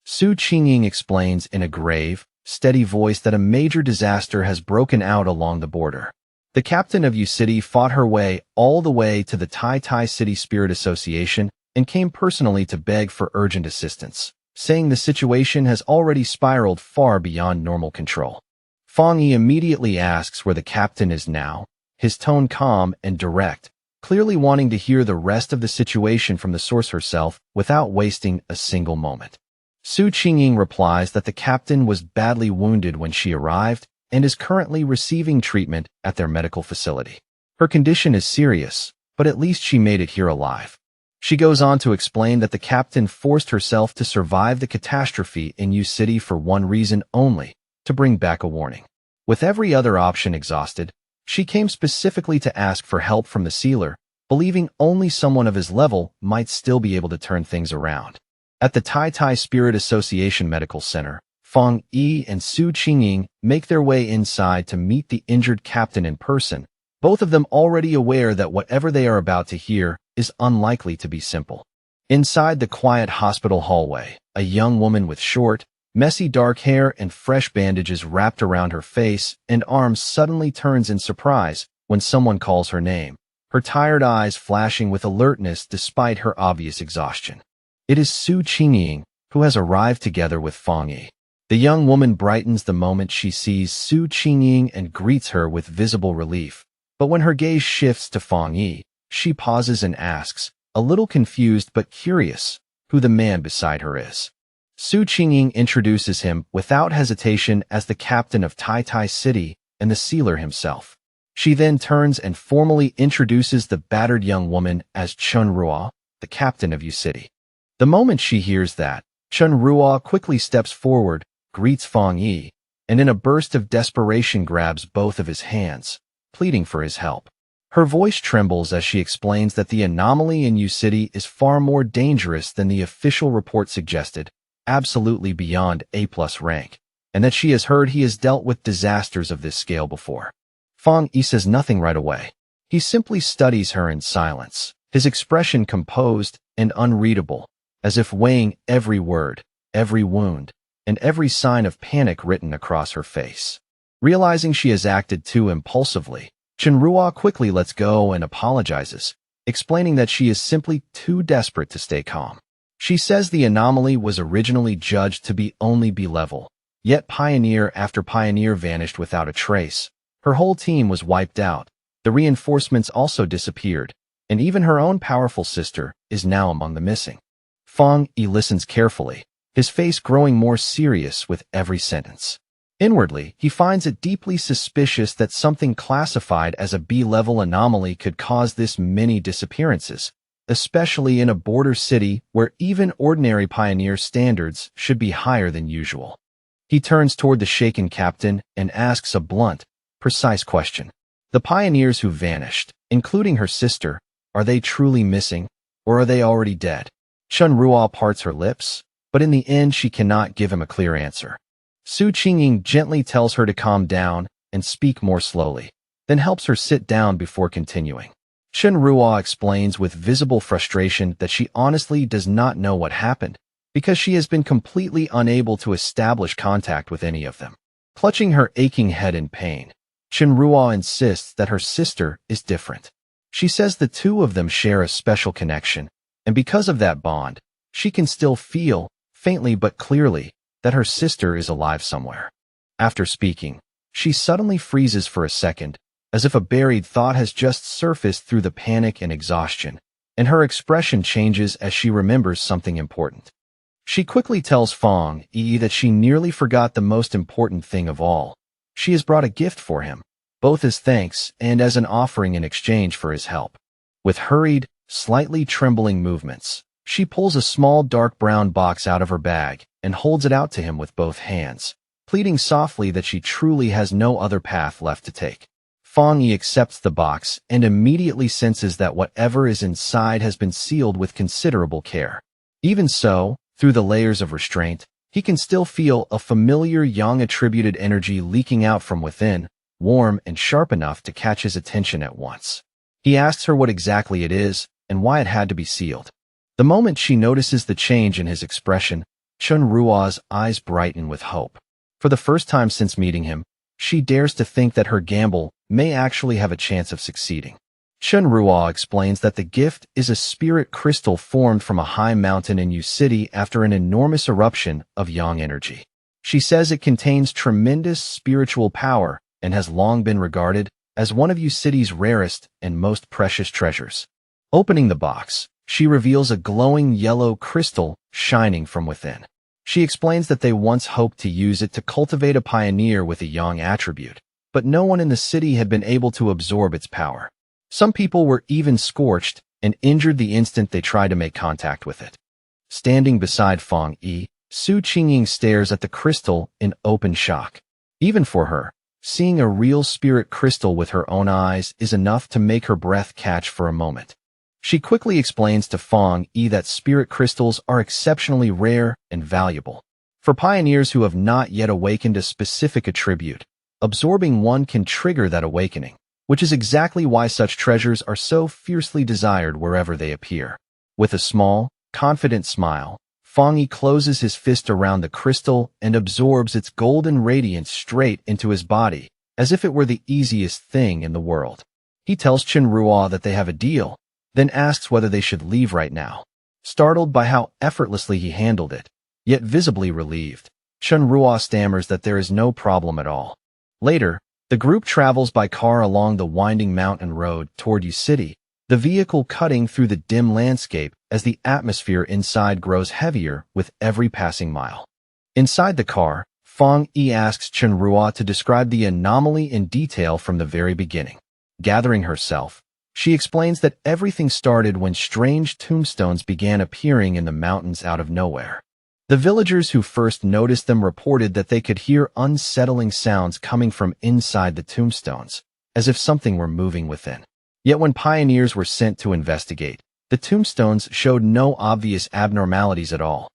Su Qingying explains in a grave, steady voice that a major disaster has broken out along the border. The captain of Yu City fought her way all the way to the Tai Tai City Spirit Association and came personally to beg for urgent assistance, saying the situation has already spiraled far beyond normal control. Fang Yi immediately asks where the captain is now, his tone calm and direct, clearly wanting to hear the rest of the situation from the source herself without wasting a single moment. Su Qingying replies that the captain was badly wounded when she arrived and is currently receiving treatment at their medical facility. Her condition is serious, but at least she made it here alive. She goes on to explain that the captain forced herself to survive the catastrophe in Yu City for one reason only, to bring back a warning. With every other option exhausted, She came specifically to ask for help from the sealer, believing only someone of his level might still be able to turn things around. At the Tai Tai Spirit Association Medical Center, Fang Yi and Su Qingying make their way inside to meet the injured captain in person, both of them already aware that whatever they are about to hear is unlikely to be simple. Inside the quiet hospital hallway, a young woman with short, messy dark hair and fresh bandages wrapped around her face and arms suddenly turns in surprise when someone calls her name, her tired eyes flashing with alertness despite her obvious exhaustion. It is Su Qingying, who has arrived together with Fang Yi. The young woman brightens the moment she sees Su Qingying and greets her with visible relief. But when her gaze shifts to Fang Yi, she pauses and asks, a little confused but curious, who the man beside her is. Su Qingying introduces him without hesitation as the captain of Tai Tai City and the sealer himself. She then turns and formally introduces the battered young woman as Chun Ruo, the captain of U City. The moment she hears that, Chun Ruo quickly steps forward, greets Fang Yi, and in a burst of desperation grabs both of his hands, pleading for his help. Her voice trembles as she explains that the anomaly in U City is far more dangerous than the official report suggested, absolutely beyond A+ rank, and that she has heard he has dealt with disasters of this scale before. Fang Yi says nothing right away. He simply studies her in silence, his expression composed and unreadable, as if weighing every word, every wound, and every sign of panic written across her face. Realizing she has acted too impulsively, Chunrua quickly lets go and apologizes, explaining that she is simply too desperate to stay calm. She says the anomaly was originally judged to be only B-level, yet pioneer after pioneer vanished without a trace. Her whole team was wiped out, the reinforcements also disappeared, and even her own powerful sister is now among the missing. Fang Yi listens carefully, his face growing more serious with every sentence. Inwardly, he finds it deeply suspicious that something classified as a B-level anomaly could cause this many disappearances, especially in a border city where even ordinary pioneer standards should be higher than usual. He turns toward the shaken captain and asks a blunt, precise question. The pioneers who vanished, including her sister, are they truly missing, or are they already dead? Chun Ruo parts her lips, but in the end she cannot give him a clear answer. Su Qingying gently tells her to calm down and speak more slowly, then helps her sit down before continuing. Chun Ruo explains with visible frustration that she honestly does not know what happened, because she has been completely unable to establish contact with any of them. Clutching her aching head in pain, Chun Ruo insists that her sister is different. She says the two of them share a special connection, and because of that bond, she can still feel, faintly but clearly, that her sister is alive somewhere. After speaking, she suddenly freezes for a second, as if a buried thought has just surfaced through the panic and exhaustion, and her expression changes as she remembers something important. She quickly tells Fang Yi that she nearly forgot the most important thing of all. She has brought a gift for him, both as thanks and as an offering in exchange for his help. With hurried, slightly trembling movements, she pulls a small dark brown box out of her bag and holds it out to him with both hands, pleading softly that she truly has no other path left to take. Fang Yi accepts the box and immediately senses that whatever is inside has been sealed with considerable care. Even so, through the layers of restraint, he can still feel a familiar yang-attributed energy leaking out from within, warm and sharp enough to catch his attention at once. He asks her what exactly it is and why it had to be sealed. The moment she notices the change in his expression, Chun Ruo's eyes brighten with hope. For the first time since meeting him, she dares to think that her gamble may actually have a chance of succeeding. Chun Ruo explains that the gift is a spirit crystal formed from a high mountain in U City after an enormous eruption of yang energy. She says it contains tremendous spiritual power and has long been regarded as one of U City's rarest and most precious treasures. Opening the box, she reveals a glowing yellow crystal shining from within. She explains that they once hoped to use it to cultivate a pioneer with a yang attribute, but no one in the city had been able to absorb its power. Some people were even scorched and injured the instant they tried to make contact with it. Standing beside Fang Yi, Su Qingying stares at the crystal in open shock. Even for her, Seeing a real spirit crystal with her own eyes is enough to make her breath catch for a moment. She quickly explains to Fong Yi that spirit crystals are exceptionally rare and valuable. For pioneers who have not yet awakened a specific attribute, absorbing one can trigger that awakening, which is exactly why such treasures are so fiercely desired wherever they appear. With a small, confident smile, Fong Yi closes his fist around the crystal and absorbs its golden radiance straight into his body, as if it were the easiest thing in the world. He tells Chen Ruo that they have a deal, then asks whether they should leave right now. Startled by how effortlessly he handled it, yet visibly relieved, Chen Ruo stammers that there is no problem at all. Later, the group travels by car along the winding mountain road toward Yu City, the vehicle cutting through the dim landscape as the atmosphere inside grows heavier with every passing mile. Inside the car, Fong Yi asks Chen Ruo to describe the anomaly in detail from the very beginning. Gathering herself, she explains that everything started when strange tombstones began appearing in the mountains out of nowhere. The villagers who first noticed them reported that they could hear unsettling sounds coming from inside the tombstones, as if something were moving within. Yet when pioneers were sent to investigate, the tombstones showed no obvious abnormalities at all.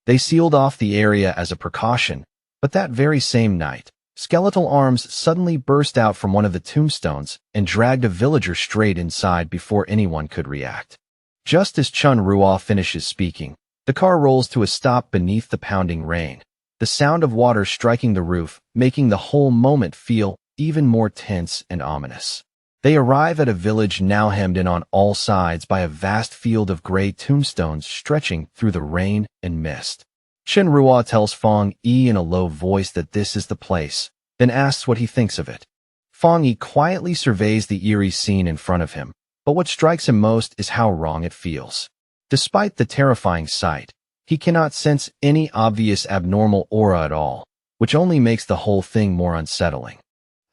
They sealed off the area as a precaution, but that very same night, skeletal arms suddenly burst out from one of the tombstones and dragged a villager straight inside before anyone could react. Just as Chen Ruo finishes speaking, the car rolls to a stop beneath the pounding rain, the sound of water striking the roof making the whole moment feel even more tense and ominous. They arrive at a village now hemmed in on all sides by a vast field of gray tombstones stretching through the rain and mist. Chen Ruo tells Fong Yi in a low voice that this is the place, then asks what he thinks of it. Fong Yi quietly surveys the eerie scene in front of him, but what strikes him most is how wrong it feels. Despite the terrifying sight, he cannot sense any obvious abnormal aura at all, which only makes the whole thing more unsettling.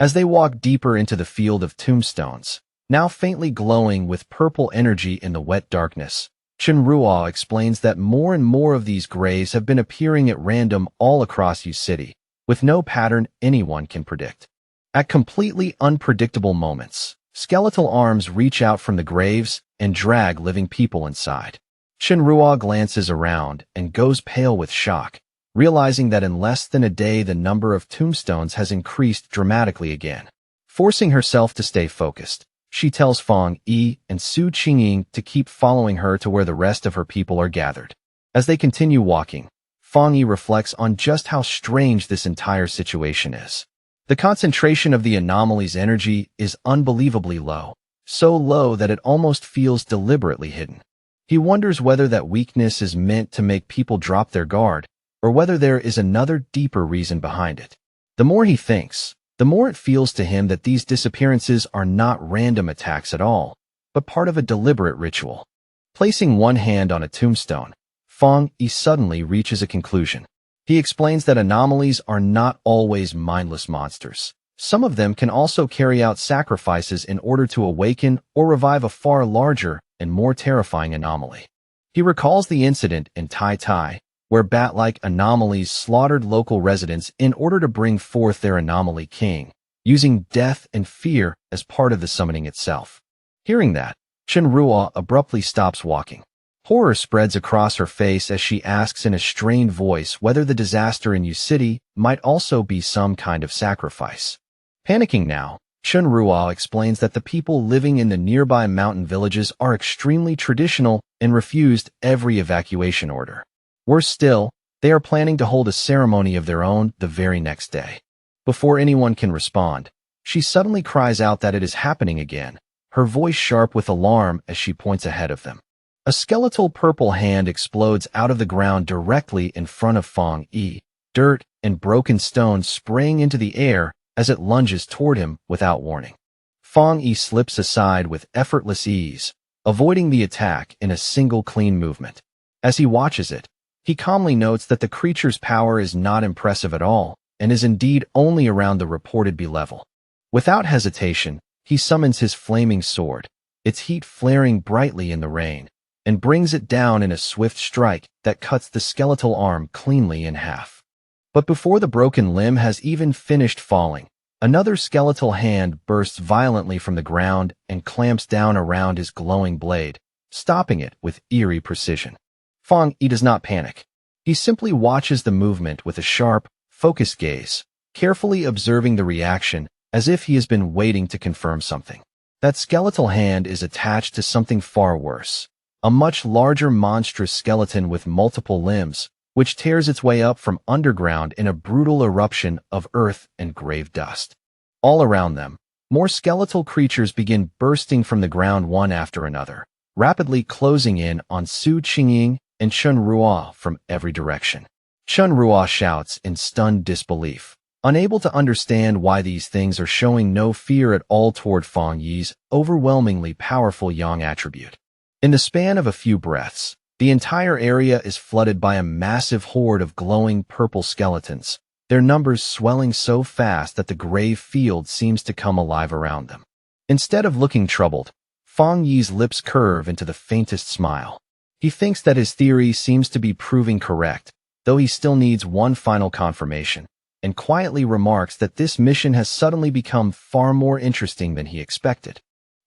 As they walk deeper into the field of tombstones, now faintly glowing with purple energy in the wet darkness, Chen Ruo explains that more and more of these graves have been appearing at random all across Yu City, with no pattern anyone can predict. At completely unpredictable moments, skeletal arms reach out from the graves and drag living people inside. Chen Ruo glances around and goes pale with shock, realizing that in less than a day the number of tombstones has increased dramatically again. Forcing herself to stay focused, she tells Fong Yi and Su Qingying to keep following her to where the rest of her people are gathered. As they continue walking, Fong Yi reflects on just how strange this entire situation is. The concentration of the anomaly's energy is unbelievably low, so low that it almost feels deliberately hidden. He wonders whether that weakness is meant to make people drop their guard, or whether there is another deeper reason behind it. The more he thinks, the more it feels to him that these disappearances are not random attacks at all, but part of a deliberate ritual. Placing one hand on a tombstone, Fong Yi suddenly reaches a conclusion. He explains that anomalies are not always mindless monsters. Some of them can also carry out sacrifices in order to awaken or revive a far larger and more terrifying anomaly. He recalls the incident in Tai Tai, where bat-like anomalies slaughtered local residents in order to bring forth their anomaly king, using death and fear as part of the summoning itself. Hearing that, Chen Ruo abruptly stops walking. Horror spreads across her face as she asks in a strained voice whether the disaster in Yu City might also be some kind of sacrifice. Panicking now, Chen Ruo explains that the people living in the nearby mountain villages are extremely traditional and refused every evacuation order. Worse still, they are planning to hold a ceremony of their own the very next day. Before anyone can respond, she suddenly cries out that it is happening again, her voice sharp with alarm as she points ahead of them. A skeletal purple hand explodes out of the ground directly in front of Fong Yi, dirt and broken stones spraying into the air as it lunges toward him without warning. Fong Yi slips aside with effortless ease, avoiding the attack in a single clean movement. As he watches it, he calmly notes that the creature's power is not impressive at all, and is indeed only around the reported B level. Without hesitation, he summons his flaming sword, its heat flaring brightly in the rain, and brings it down in a swift strike that cuts the skeletal arm cleanly in half. But before the broken limb has even finished falling, Another skeletal hand bursts violently from the ground and clamps down around his glowing blade, stopping it with eerie precision. Fang Yi does not panic. He simply watches the movement with a sharp, focused gaze, carefully observing the reaction as if he has been waiting to confirm something. That skeletal hand is attached to something far worse, a much larger monstrous skeleton with multiple limbs, which tears its way up from underground in a brutal eruption of earth and grave dust. All around them, more skeletal creatures begin bursting from the ground one after another, rapidly closing in on Su Qingying and Chen Ruo from every direction. Chen Ruo shouts in stunned disbelief, unable to understand why these things are showing no fear at all toward Fang Yi's overwhelmingly powerful yang attribute. In the span of a few breaths, the entire area is flooded by a massive horde of glowing purple skeletons, their numbers swelling so fast that the grave field seems to come alive around them. Instead of looking troubled, Fang Yi's lips curve into the faintest smile. He thinks that his theory seems to be proving correct, though he still needs one final confirmation, and quietly remarks that this mission has suddenly become far more interesting than he expected.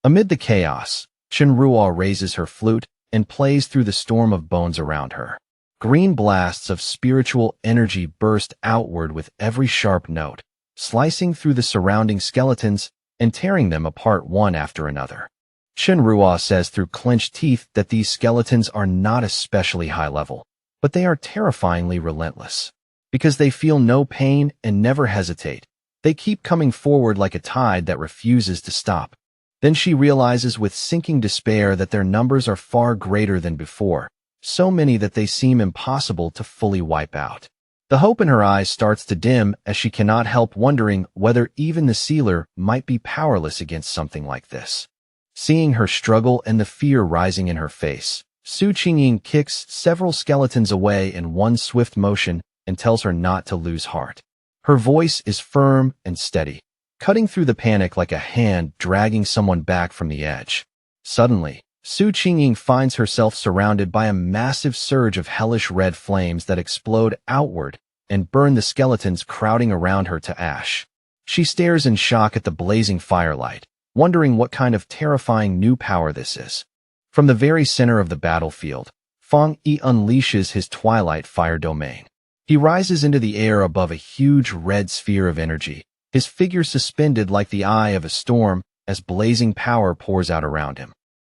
Amid the chaos, Chen Ruo raises her flute and plays through the storm of bones around her. Green blasts of spiritual energy burst outward with every sharp note, slicing through the surrounding skeletons and tearing them apart one after another. Chen Ruo says through clenched teeth that these skeletons are not especially high level, but they are terrifyingly relentless. Because they feel no pain and never hesitate, they keep coming forward like a tide that refuses to stop. Then she realizes with sinking despair that their numbers are far greater than before, so many that they seem impossible to fully wipe out. The hope in her eyes starts to dim as she cannot help wondering whether even the sealer might be powerless against something like this. Seeing her struggle and the fear rising in her face, Su Qingying kicks several skeletons away in one swift motion and tells her not to lose heart. Her voice is firm and steady, cutting through the panic like a hand dragging someone back from the edge. Suddenly, Su Qingying finds herself surrounded by a massive surge of hellish red flames that explode outward and burn the skeletons crowding around her to ash. She stares in shock at the blazing firelight, wondering what kind of terrifying new power this is. From the very center of the battlefield, Fang Yi unleashes his twilight fire domain. He rises into the air above a huge red sphere of energy, his figure suspended like the eye of a storm as blazing power pours out around him.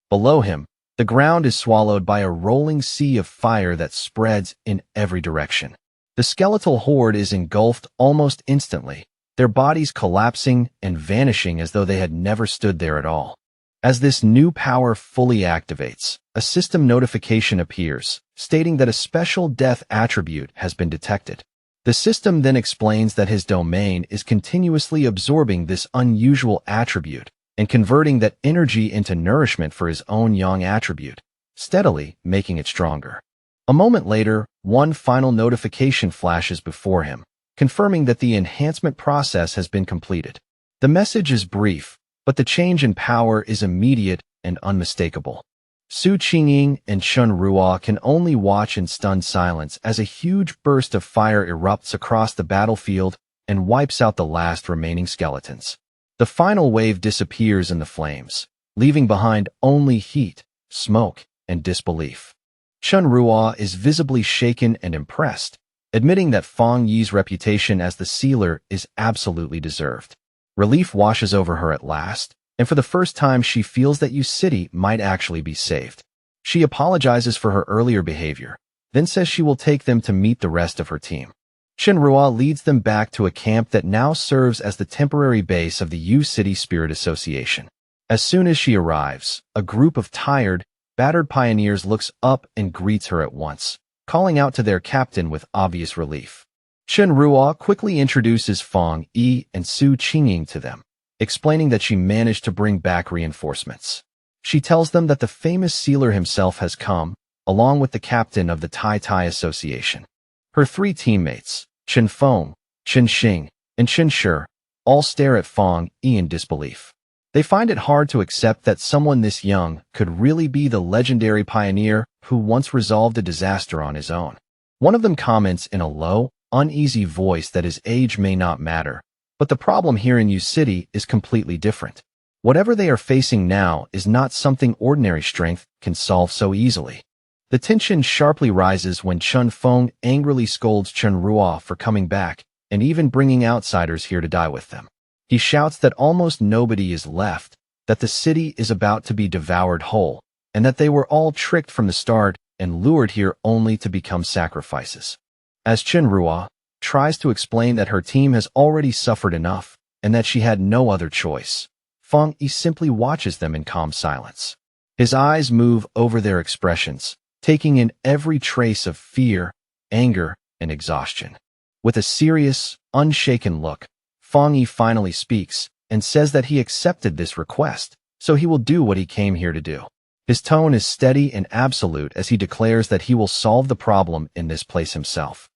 Below him, the ground is swallowed by a rolling sea of fire that spreads in every direction. The skeletal horde is engulfed almost instantly, their bodies collapsing and vanishing as though they had never stood there at all. As this new power fully activates, a system notification appears, stating that a special death attribute has been detected. The system then explains that his domain is continuously absorbing this unusual attribute and converting that energy into nourishment for his own yang attribute, steadily making it stronger. A moment later, one final notification flashes before him, confirming that the enhancement process has been completed. The message is brief, but the change in power is immediate and unmistakable. Su Qingying and Chen Ruo can only watch in stunned silence as a huge burst of fire erupts across the battlefield and wipes out the last remaining skeletons. The final wave disappears in the flames, leaving behind only heat, smoke, and disbelief. Chen Ruo is visibly shaken and impressed, admitting that Fang Yi's reputation as the sealer is absolutely deserved. Relief washes over her at last, and for the first time she feels that Yu City might actually be saved. She apologizes for her earlier behavior, then says she will take them to meet the rest of her team. Chen Ruo leads them back to a camp that now serves as the temporary base of the Yu City Spirit Association. As soon as she arrives, a group of tired, battered pioneers looks up and greets her at once, calling out to their captain with obvious relief. Chen Ruo quickly introduces Fang Yi and Su Qingying to them, explaining that she managed to bring back reinforcements. She tells them that the famous sealer himself has come, along with the captain of the Tai Tai Association. Her three teammates, Chen Feng, Chen Xing, and Chen Shi, all stare at Fang Yi in disbelief. They find it hard to accept that someone this young could really be the legendary pioneer who once resolved a disaster on his own. One of them comments in a low, uneasy voice that his age may not matter, But the problem here in U City is completely different. Whatever they are facing now is not something ordinary strength can solve so easily. The tension sharply rises when Chun Feng angrily scolds Chun Ruo for coming back and even bringing outsiders here to die with them. He shouts that almost nobody is left, that the city is about to be devoured whole, and that they were all tricked from the start and lured here only to become sacrifices. As Chun Ruo tries to explain that her team has already suffered enough and that she had no other choice, Feng Yi simply watches them in calm silence. His eyes move over their expressions, taking in every trace of fear, anger, and exhaustion. With a serious, unshaken look, Feng Yi finally speaks and says that he accepted this request, so he will do what he came here to do. His tone is steady and absolute as he declares that he will solve the problem in this place himself.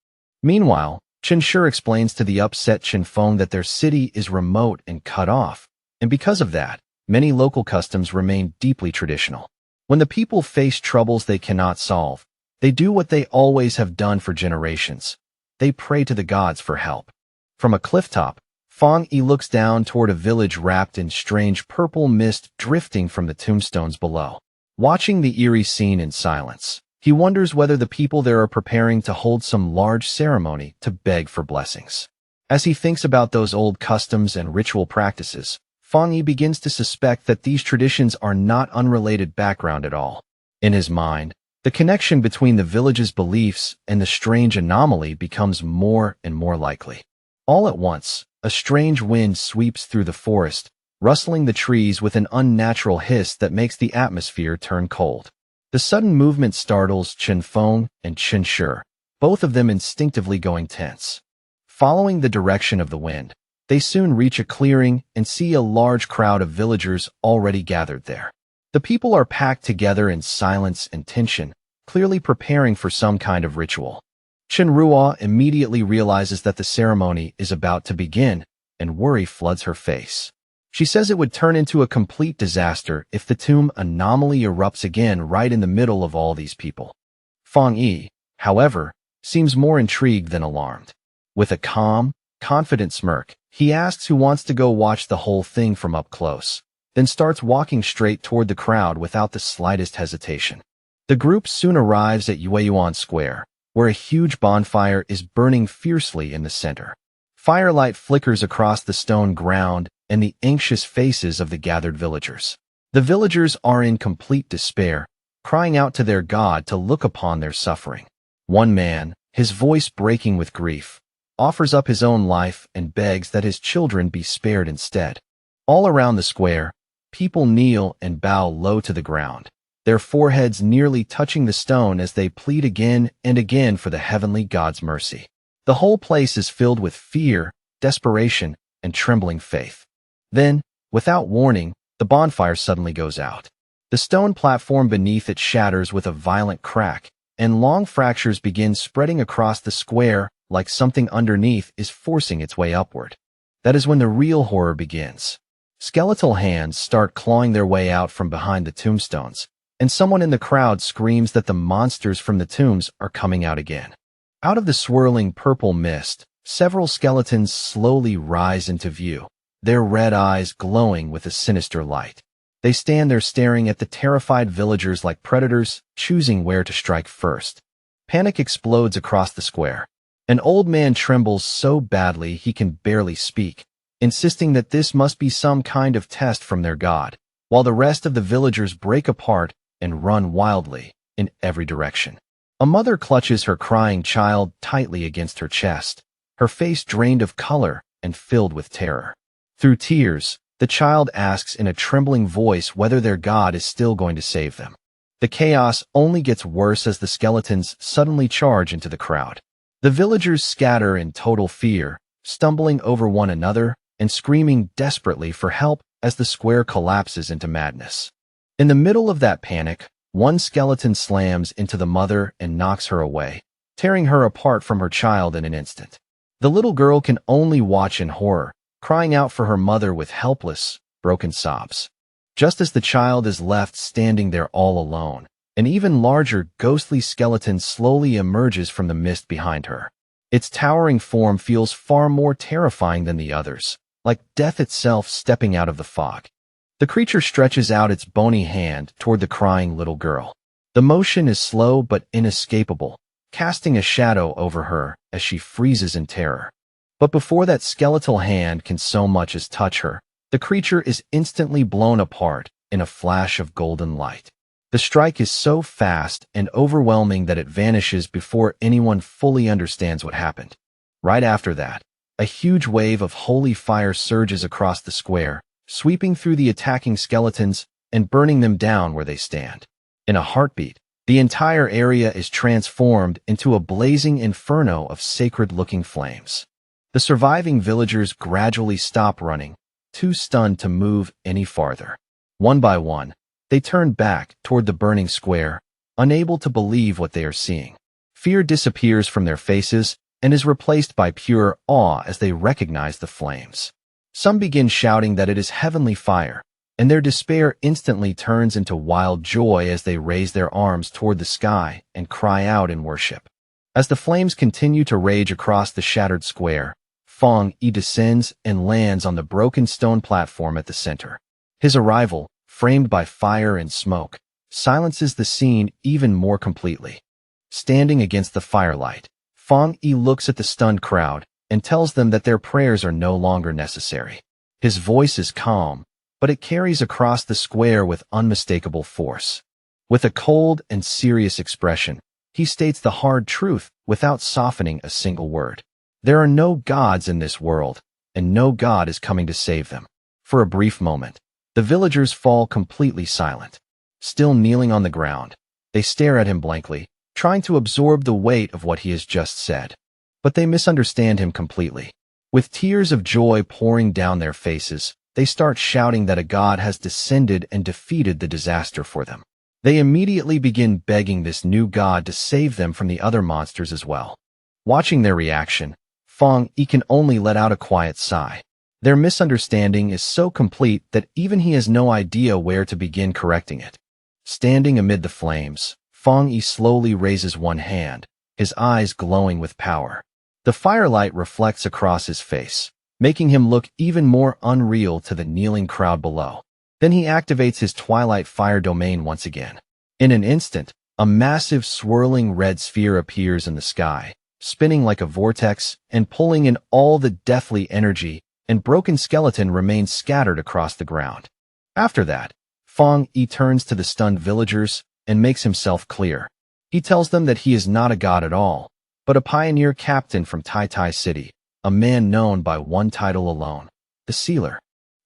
Meanwhile, Chen Shi explains to the upset Chen Feng that their city is remote and cut off, and because of that, many local customs remain deeply traditional. When the people face troubles they cannot solve, they do what they always have done for generations. They pray to the gods for help. From a clifftop, Feng Yi looks down toward a village wrapped in strange purple mist drifting from the tombstones below. Watching the eerie scene in silence, he wonders whether the people there are preparing to hold some large ceremony to beg for blessings. As he thinks about those old customs and ritual practices, Feng Yi begins to suspect that these traditions are not unrelated background at all. In his mind, the connection between the village's beliefs and the strange anomaly becomes more and more likely. All at once, a strange wind sweeps through the forest, rustling the trees with an unnatural hiss that makes the atmosphere turn cold. The sudden movement startles Chen Feng and Chen Shi, both of them instinctively going tense. Following the direction of the wind, they soon reach a clearing and see a large crowd of villagers already gathered there. The people are packed together in silence and tension, clearly preparing for some kind of ritual. Chen Ruo immediately realizes that the ceremony is about to begin, and worry floods her face. She says it would turn into a complete disaster if the tomb anomaly erupts again right in the middle of all these people. Feng Yi, however, seems more intrigued than alarmed. With a calm, confident smirk, he asks who wants to go watch the whole thing from up close, then starts walking straight toward the crowd without the slightest hesitation. The group soon arrives at Yueyuan Square, where a huge bonfire is burning fiercely in the center. Firelight flickers across the stone ground and the anxious faces of the gathered villagers. The villagers are in complete despair, crying out to their god to look upon their suffering. One man, his voice breaking with grief, offers up his own life and begs that his children be spared instead. All around the square, people kneel and bow low to the ground, their foreheads nearly touching the stone as they plead again and again for the heavenly God's mercy. The whole place is filled with fear, desperation, and trembling faith. Then, without warning, the bonfire suddenly goes out. The stone platform beneath it shatters with a violent crack, and long fractures begin spreading across the square like something underneath is forcing its way upward. That is when the real horror begins. Skeletal hands start clawing their way out from behind the tombstones, and someone in the crowd screams that the monsters from the tombs are coming out again. Out of the swirling purple mist, several skeletons slowly rise into view, their red eyes glowing with a sinister light. They stand there staring at the terrified villagers like predators, choosing where to strike first. Panic explodes across the square. An old man trembles so badly he can barely speak, insisting that this must be some kind of test from their god, while the rest of the villagers break apart and run wildly in every direction. A mother clutches her crying child tightly against her chest, her face drained of color and filled with terror. Through tears, the child asks in a trembling voice whether their god is still going to save them. The chaos only gets worse as the skeletons suddenly charge into the crowd. The villagers scatter in total fear, stumbling over one another and screaming desperately for help as the square collapses into madness. In the middle of that panic, one skeleton slams into the mother and knocks her away, tearing her apart from her child in an instant. The little girl can only watch in horror, crying out for her mother with helpless, broken sobs. Just as the child is left standing there all alone, an even larger ghostly skeleton slowly emerges from the mist behind her. Its towering form feels far more terrifying than the others, like death itself stepping out of the fog. The creature stretches out its bony hand toward the crying little girl. The motion is slow but inescapable, casting a shadow over her as she freezes in terror. But before that skeletal hand can so much as touch her, the creature is instantly blown apart in a flash of golden light. The strike is so fast and overwhelming that it vanishes before anyone fully understands what happened. Right after that, a huge wave of holy fire surges across the square, sweeping through the attacking skeletons and burning them down where they stand. In a heartbeat, the entire area is transformed into a blazing inferno of sacred-looking flames. The surviving villagers gradually stop running, too stunned to move any farther. One by one, they turn back toward the burning square, unable to believe what they are seeing. Fear disappears from their faces and is replaced by pure awe as they recognize the flames. Some begin shouting that it is heavenly fire, and their despair instantly turns into wild joy as they raise their arms toward the sky and cry out in worship. As the flames continue to rage across the shattered square, Fong Yi descends and lands on the broken stone platform at the center. His arrival, framed by fire and smoke, silences the scene even more completely. Standing against the firelight, Fong Yi looks at the stunned crowd and tells them that their prayers are no longer necessary. His voice is calm, but it carries across the square with unmistakable force. With a cold and serious expression, he states the hard truth without softening a single word. There are no gods in this world, and no god is coming to save them. For a brief moment, the villagers fall completely silent. Still kneeling on the ground, they stare at him blankly, trying to absorb the weight of what he has just said. But they misunderstand him completely. With tears of joy pouring down their faces, they start shouting that a god has descended and defeated the disaster for them. They immediately begin begging this new god to save them from the other monsters as well. Watching their reaction, Fong Yi can only let out a quiet sigh. Their misunderstanding is so complete that even he has no idea where to begin correcting it. Standing amid the flames, Fong Yi slowly raises one hand, his eyes glowing with power. The firelight reflects across his face, making him look even more unreal to the kneeling crowd below. Then he activates his Twilight Fire domain once again. In an instant, a massive swirling red sphere appears in the sky, spinning like a vortex and pulling in all the deathly energy, and broken skeleton remains scattered across the ground. After that, Fong Yi turns to the stunned villagers and makes himself clear. He tells them that he is not a god at all, but a pioneer captain from Tai Tai City, a man known by one title alone, the Sealer.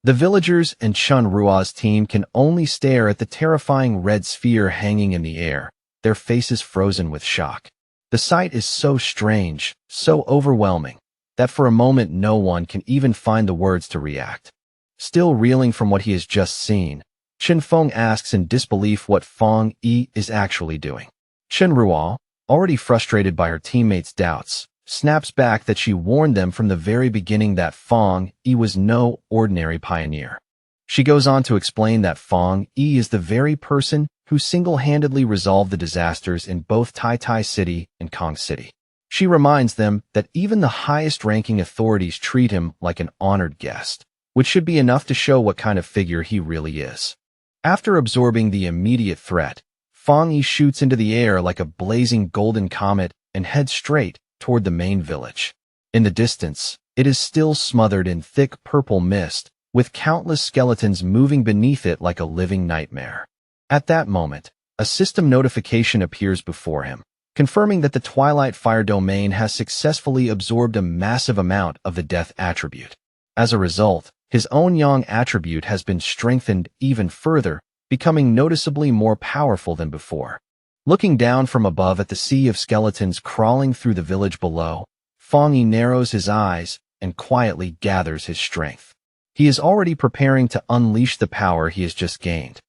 The villagers and Chun Rua's team can only stare at the terrifying red sphere hanging in the air, their faces frozen with shock. The sight is so strange, so overwhelming, that for a moment no one can even find the words to react. Still reeling from what he has just seen, Chen Feng asks in disbelief what Fong Yi is actually doing. Chen Rua, already frustrated by her teammates' doubts, snaps back that she warned them from the very beginning that Fong Yi was no ordinary pioneer. She goes on to explain that Fong Yi is the very person who single-handedly resolved the disasters in both Tai Tai City and Kong City. She reminds them that even the highest-ranking authorities treat him like an honored guest, which should be enough to show what kind of figure he really is. After absorbing the immediate threat, Fong Yi shoots into the air like a blazing golden comet and heads straight toward the main village. In the distance, it is still smothered in thick purple mist, with countless skeletons moving beneath it like a living nightmare. At that moment, a system notification appears before him, confirming that the Twilight Fire domain has successfully absorbed a massive amount of the death attribute. As a result, his own Yang attribute has been strengthened even further, becoming noticeably more powerful than before. Looking down from above at the sea of skeletons crawling through the village below, Fong Yi narrows his eyes and quietly gathers his strength. He is already preparing to unleash the power he has just gained.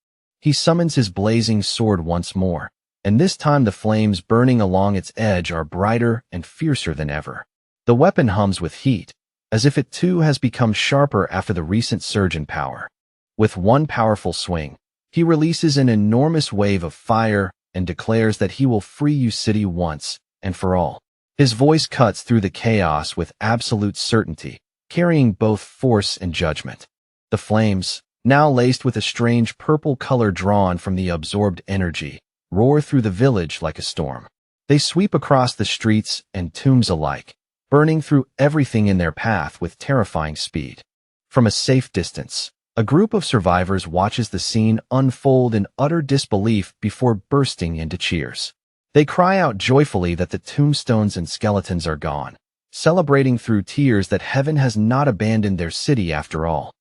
He summons his blazing sword once more, and this time the flames burning along its edge are brighter and fiercer than ever. The weapon hums with heat, as if it too has become sharper after the recent surge in power. With one powerful swing, he releases an enormous wave of fire and declares that he will free Yu City once and for all. His voice cuts through the chaos with absolute certainty, carrying both force and judgment. The flames, now laced with a strange purple color drawn from the absorbed energy, roar through the village like a storm. They sweep across the streets and tombs alike, burning through everything in their path with terrifying speed. From a safe distance, a group of survivors watches the scene unfold in utter disbelief before bursting into cheers. They cry out joyfully that the tombstones and skeletons are gone, celebrating through tears that heaven has not abandoned their city after all.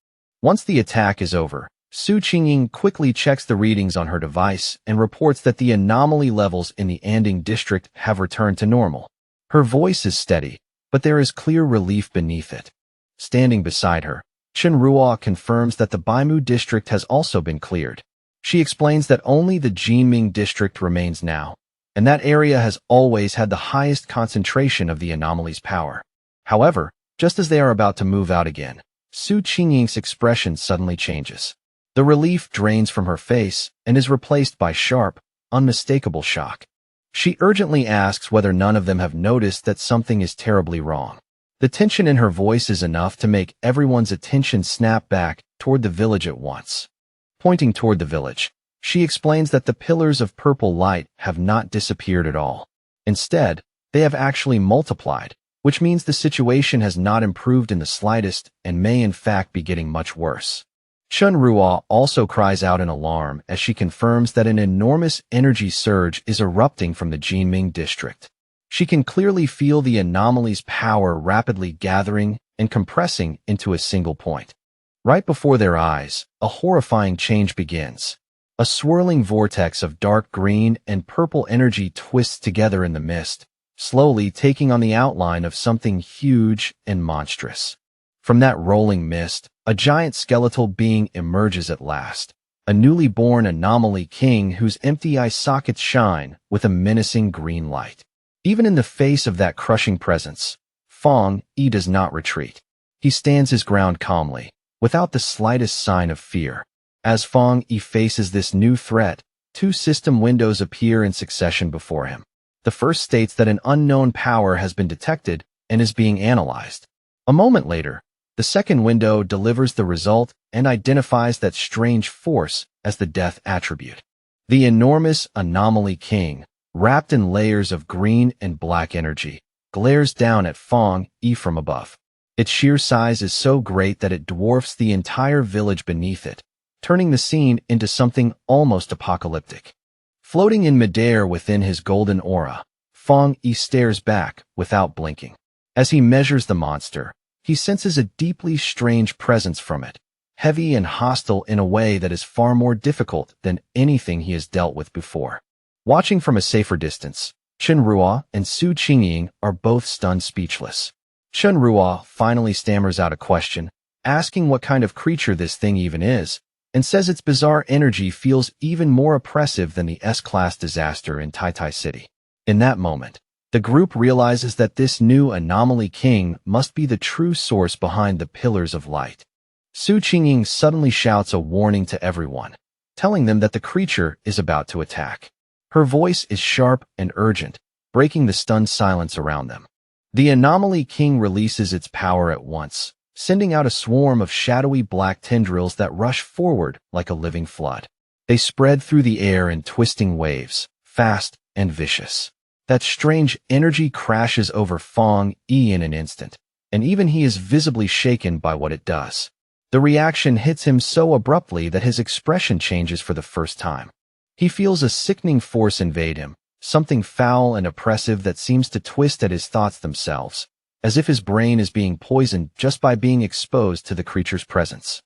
Once the attack is over, Su Qingying quickly checks the readings on her device and reports that the anomaly levels in the Anding district have returned to normal. Her voice is steady, but there is clear relief beneath it. Standing beside her, Chen Ruo confirms that the Baimu district has also been cleared. She explains that only the Jinming district remains now, and that area has always had the highest concentration of the anomaly's power. However, just as they are about to move out again, Su Qingying's expression suddenly changes. The relief drains from her face and is replaced by sharp, unmistakable shock. She urgently asks whether none of them have noticed that something is terribly wrong. The tension in her voice is enough to make everyone's attention snap back toward the village at once. Pointing toward the village, she explains that the pillars of purple light have not disappeared at all. Instead, they have actually multiplied, which means the situation has not improved in the slightest and may in fact be getting much worse. Chen Ruo also cries out in alarm as she confirms that an enormous energy surge is erupting from the Jinming district. She can clearly feel the anomaly's power rapidly gathering and compressing into a single point. Right before their eyes, a horrifying change begins. A swirling vortex of dark green and purple energy twists together in the mist, slowly taking on the outline of something huge and monstrous. From that rolling mist, a giant skeletal being emerges at last, a newly born anomaly king whose empty eye sockets shine with a menacing green light. Even in the face of that crushing presence, Fong Yi does not retreat. He stands his ground calmly, without the slightest sign of fear. As Fong Yi faces this new threat, two system windows appear in succession before him. The first states that an unknown power has been detected and is being analyzed. A moment later, the second window delivers the result and identifies that strange force as the death attribute. The enormous anomaly king, wrapped in layers of green and black energy, glares down at Fong Yi from above. Its sheer size is so great that it dwarfs the entire village beneath it, turning the scene into something almost apocalyptic. Floating in midair within his golden aura, Fong Yi stares back without blinking. As he measures the monster, he senses a deeply strange presence from it, heavy and hostile in a way that is far more difficult than anything he has dealt with before. Watching from a safer distance, Chen Ruo and Su Qingying are both stunned speechless. Chen Ruo finally stammers out a question, asking what kind of creature this thing even is, and says its bizarre energy feels even more oppressive than the S-class disaster in Tai City. In that moment, the group realizes that this new anomaly king must be the true source behind the pillars of light. Su Qingying suddenly shouts a warning to everyone, telling them that the creature is about to attack. Her voice is sharp and urgent, breaking the stunned silence around them. The anomaly king releases its power at once, sending out a swarm of shadowy black tendrils that rush forward like a living flood. They spread through the air in twisting waves, fast and vicious. That strange energy crashes over Fong Yi in an instant, and even he is visibly shaken by what it does. The reaction hits him so abruptly that his expression changes for the first time. He feels a sickening force invade him, something foul and oppressive that seems to twist at his thoughts themselves, as if his brain is being poisoned just by being exposed to the creature's presence.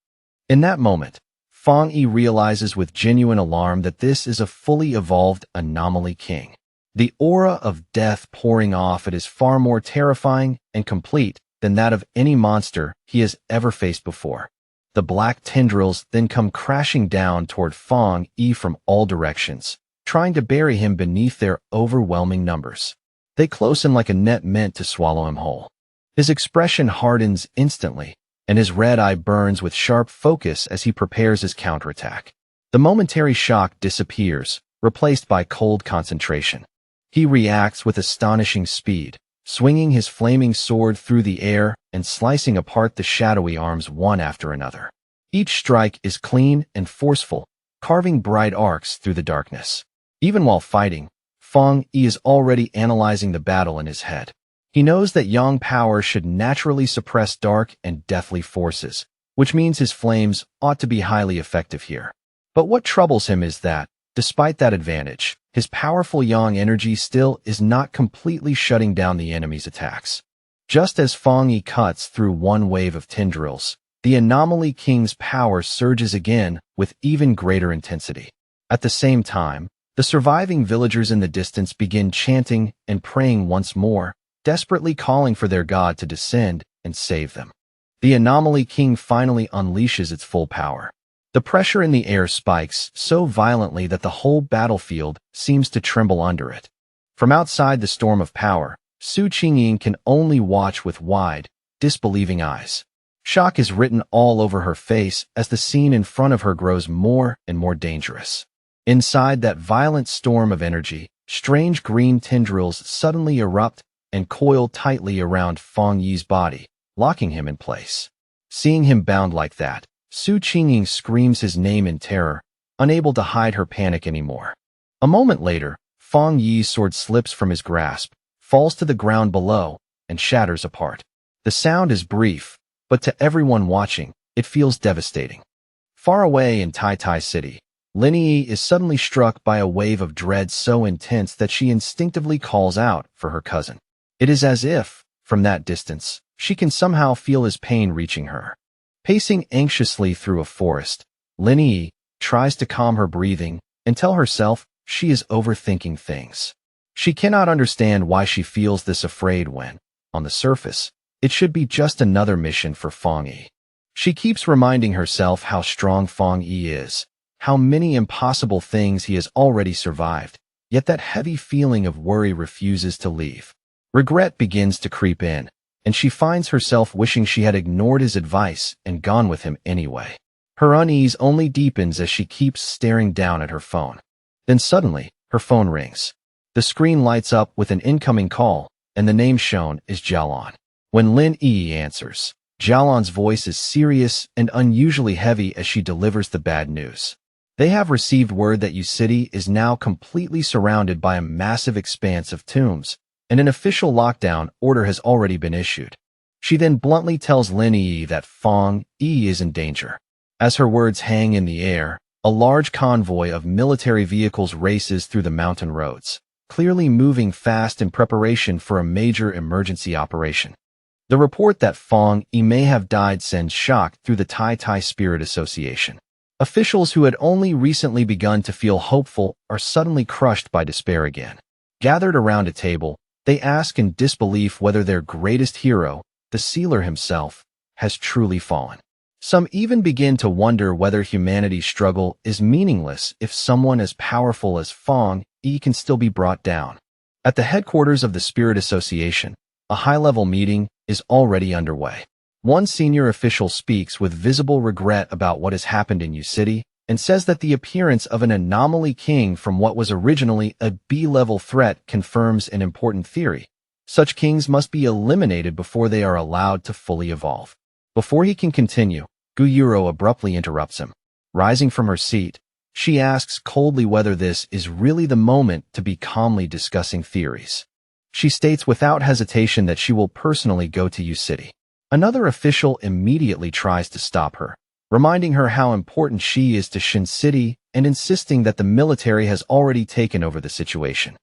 In that moment, Fong Yi realizes with genuine alarm that this is a fully evolved anomaly king. The aura of death pouring off it is far more terrifying and complete than that of any monster he has ever faced before. The black tendrils then come crashing down toward Fong Yi from all directions, trying to bury him beneath their overwhelming numbers. They close in like a net meant to swallow him whole. His expression hardens instantly, and his red eye burns with sharp focus as he prepares his counterattack. The momentary shock disappears, replaced by cold concentration. He reacts with astonishing speed, swinging his flaming sword through the air and slicing apart the shadowy arms one after another. Each strike is clean and forceful, carving bright arcs through the darkness. Even while fighting, Feng Yi is already analyzing the battle in his head. He knows that yang power should naturally suppress dark and deathly forces, which means his flames ought to be highly effective here. But what troubles him is that, despite that advantage, his powerful yang energy still is not completely shutting down the enemy's attacks. Just as Feng Yi cuts through one wave of tendrils, the Anomaly King's power surges again with even greater intensity. At the same time, the surviving villagers in the distance begin chanting and praying once more, desperately calling for their god to descend and save them. The Anomaly King finally unleashes its full power. The pressure in the air spikes so violently that the whole battlefield seems to tremble under it. From outside the storm of power, Su Qingyin can only watch with wide, disbelieving eyes. Shock is written all over her face as the scene in front of her grows more and more dangerous. Inside that violent storm of energy, strange green tendrils suddenly erupt and coil tightly around Feng Yi's body, locking him in place. Seeing him bound like that, Su Qingyin screams his name in terror, unable to hide her panic anymore. A moment later, Feng Yi's sword slips from his grasp, falls to the ground below, and shatters apart. The sound is brief, but to everyone watching, it feels devastating. Far away in Tai Tai City, Lin Yi is suddenly struck by a wave of dread so intense that she instinctively calls out for her cousin. It is as if, from that distance, she can somehow feel his pain reaching her. Pacing anxiously through a forest, Lin Yi tries to calm her breathing and tell herself she is overthinking things. She cannot understand why she feels this afraid when, on the surface, it should be just another mission for Feng Yi. She keeps reminding herself how strong Feng Yi is, how many impossible things he has already survived, yet that heavy feeling of worry refuses to leave. Regret begins to creep in, and she finds herself wishing she had ignored his advice and gone with him anyway. Her unease only deepens as she keeps staring down at her phone. Then suddenly, her phone rings. The screen lights up with an incoming call, and the name shown is Jialan. When Lin Yi answers, Jialan's voice is serious and unusually heavy as she delivers the bad news. They have received word that Yu City is now completely surrounded by a massive expanse of tombs, and an official lockdown order has already been issued. She then bluntly tells Lin Yi that Feng Yi is in danger. As her words hang in the air, a large convoy of military vehicles races through the mountain roads, clearly moving fast in preparation for a major emergency operation. The report that Feng Yi may have died sends shock through the Tai Tai Spirit Association. Officials who had only recently begun to feel hopeful are suddenly crushed by despair again. Gathered around a table, they ask in disbelief whether their greatest hero, the sealer himself, has truly fallen. Some even begin to wonder whether humanity's struggle is meaningless if someone as powerful as Feng Yi can still be brought down. At the headquarters of the Spirit Association, a high-level meeting is already underway. One senior official speaks with visible regret about what has happened in Yu City and says that the appearance of an anomaly king from what was originally a B-level threat confirms an important theory. Such kings must be eliminated before they are allowed to fully evolve. Before he can continue, Guyuro abruptly interrupts him. Rising from her seat, she asks coldly whether this is really the moment to be calmly discussing theories. She states without hesitation that she will personally go to Yu City. Another official immediately tries to stop her, reminding her how important she is to Shin City and insisting that the military has already taken over the situation.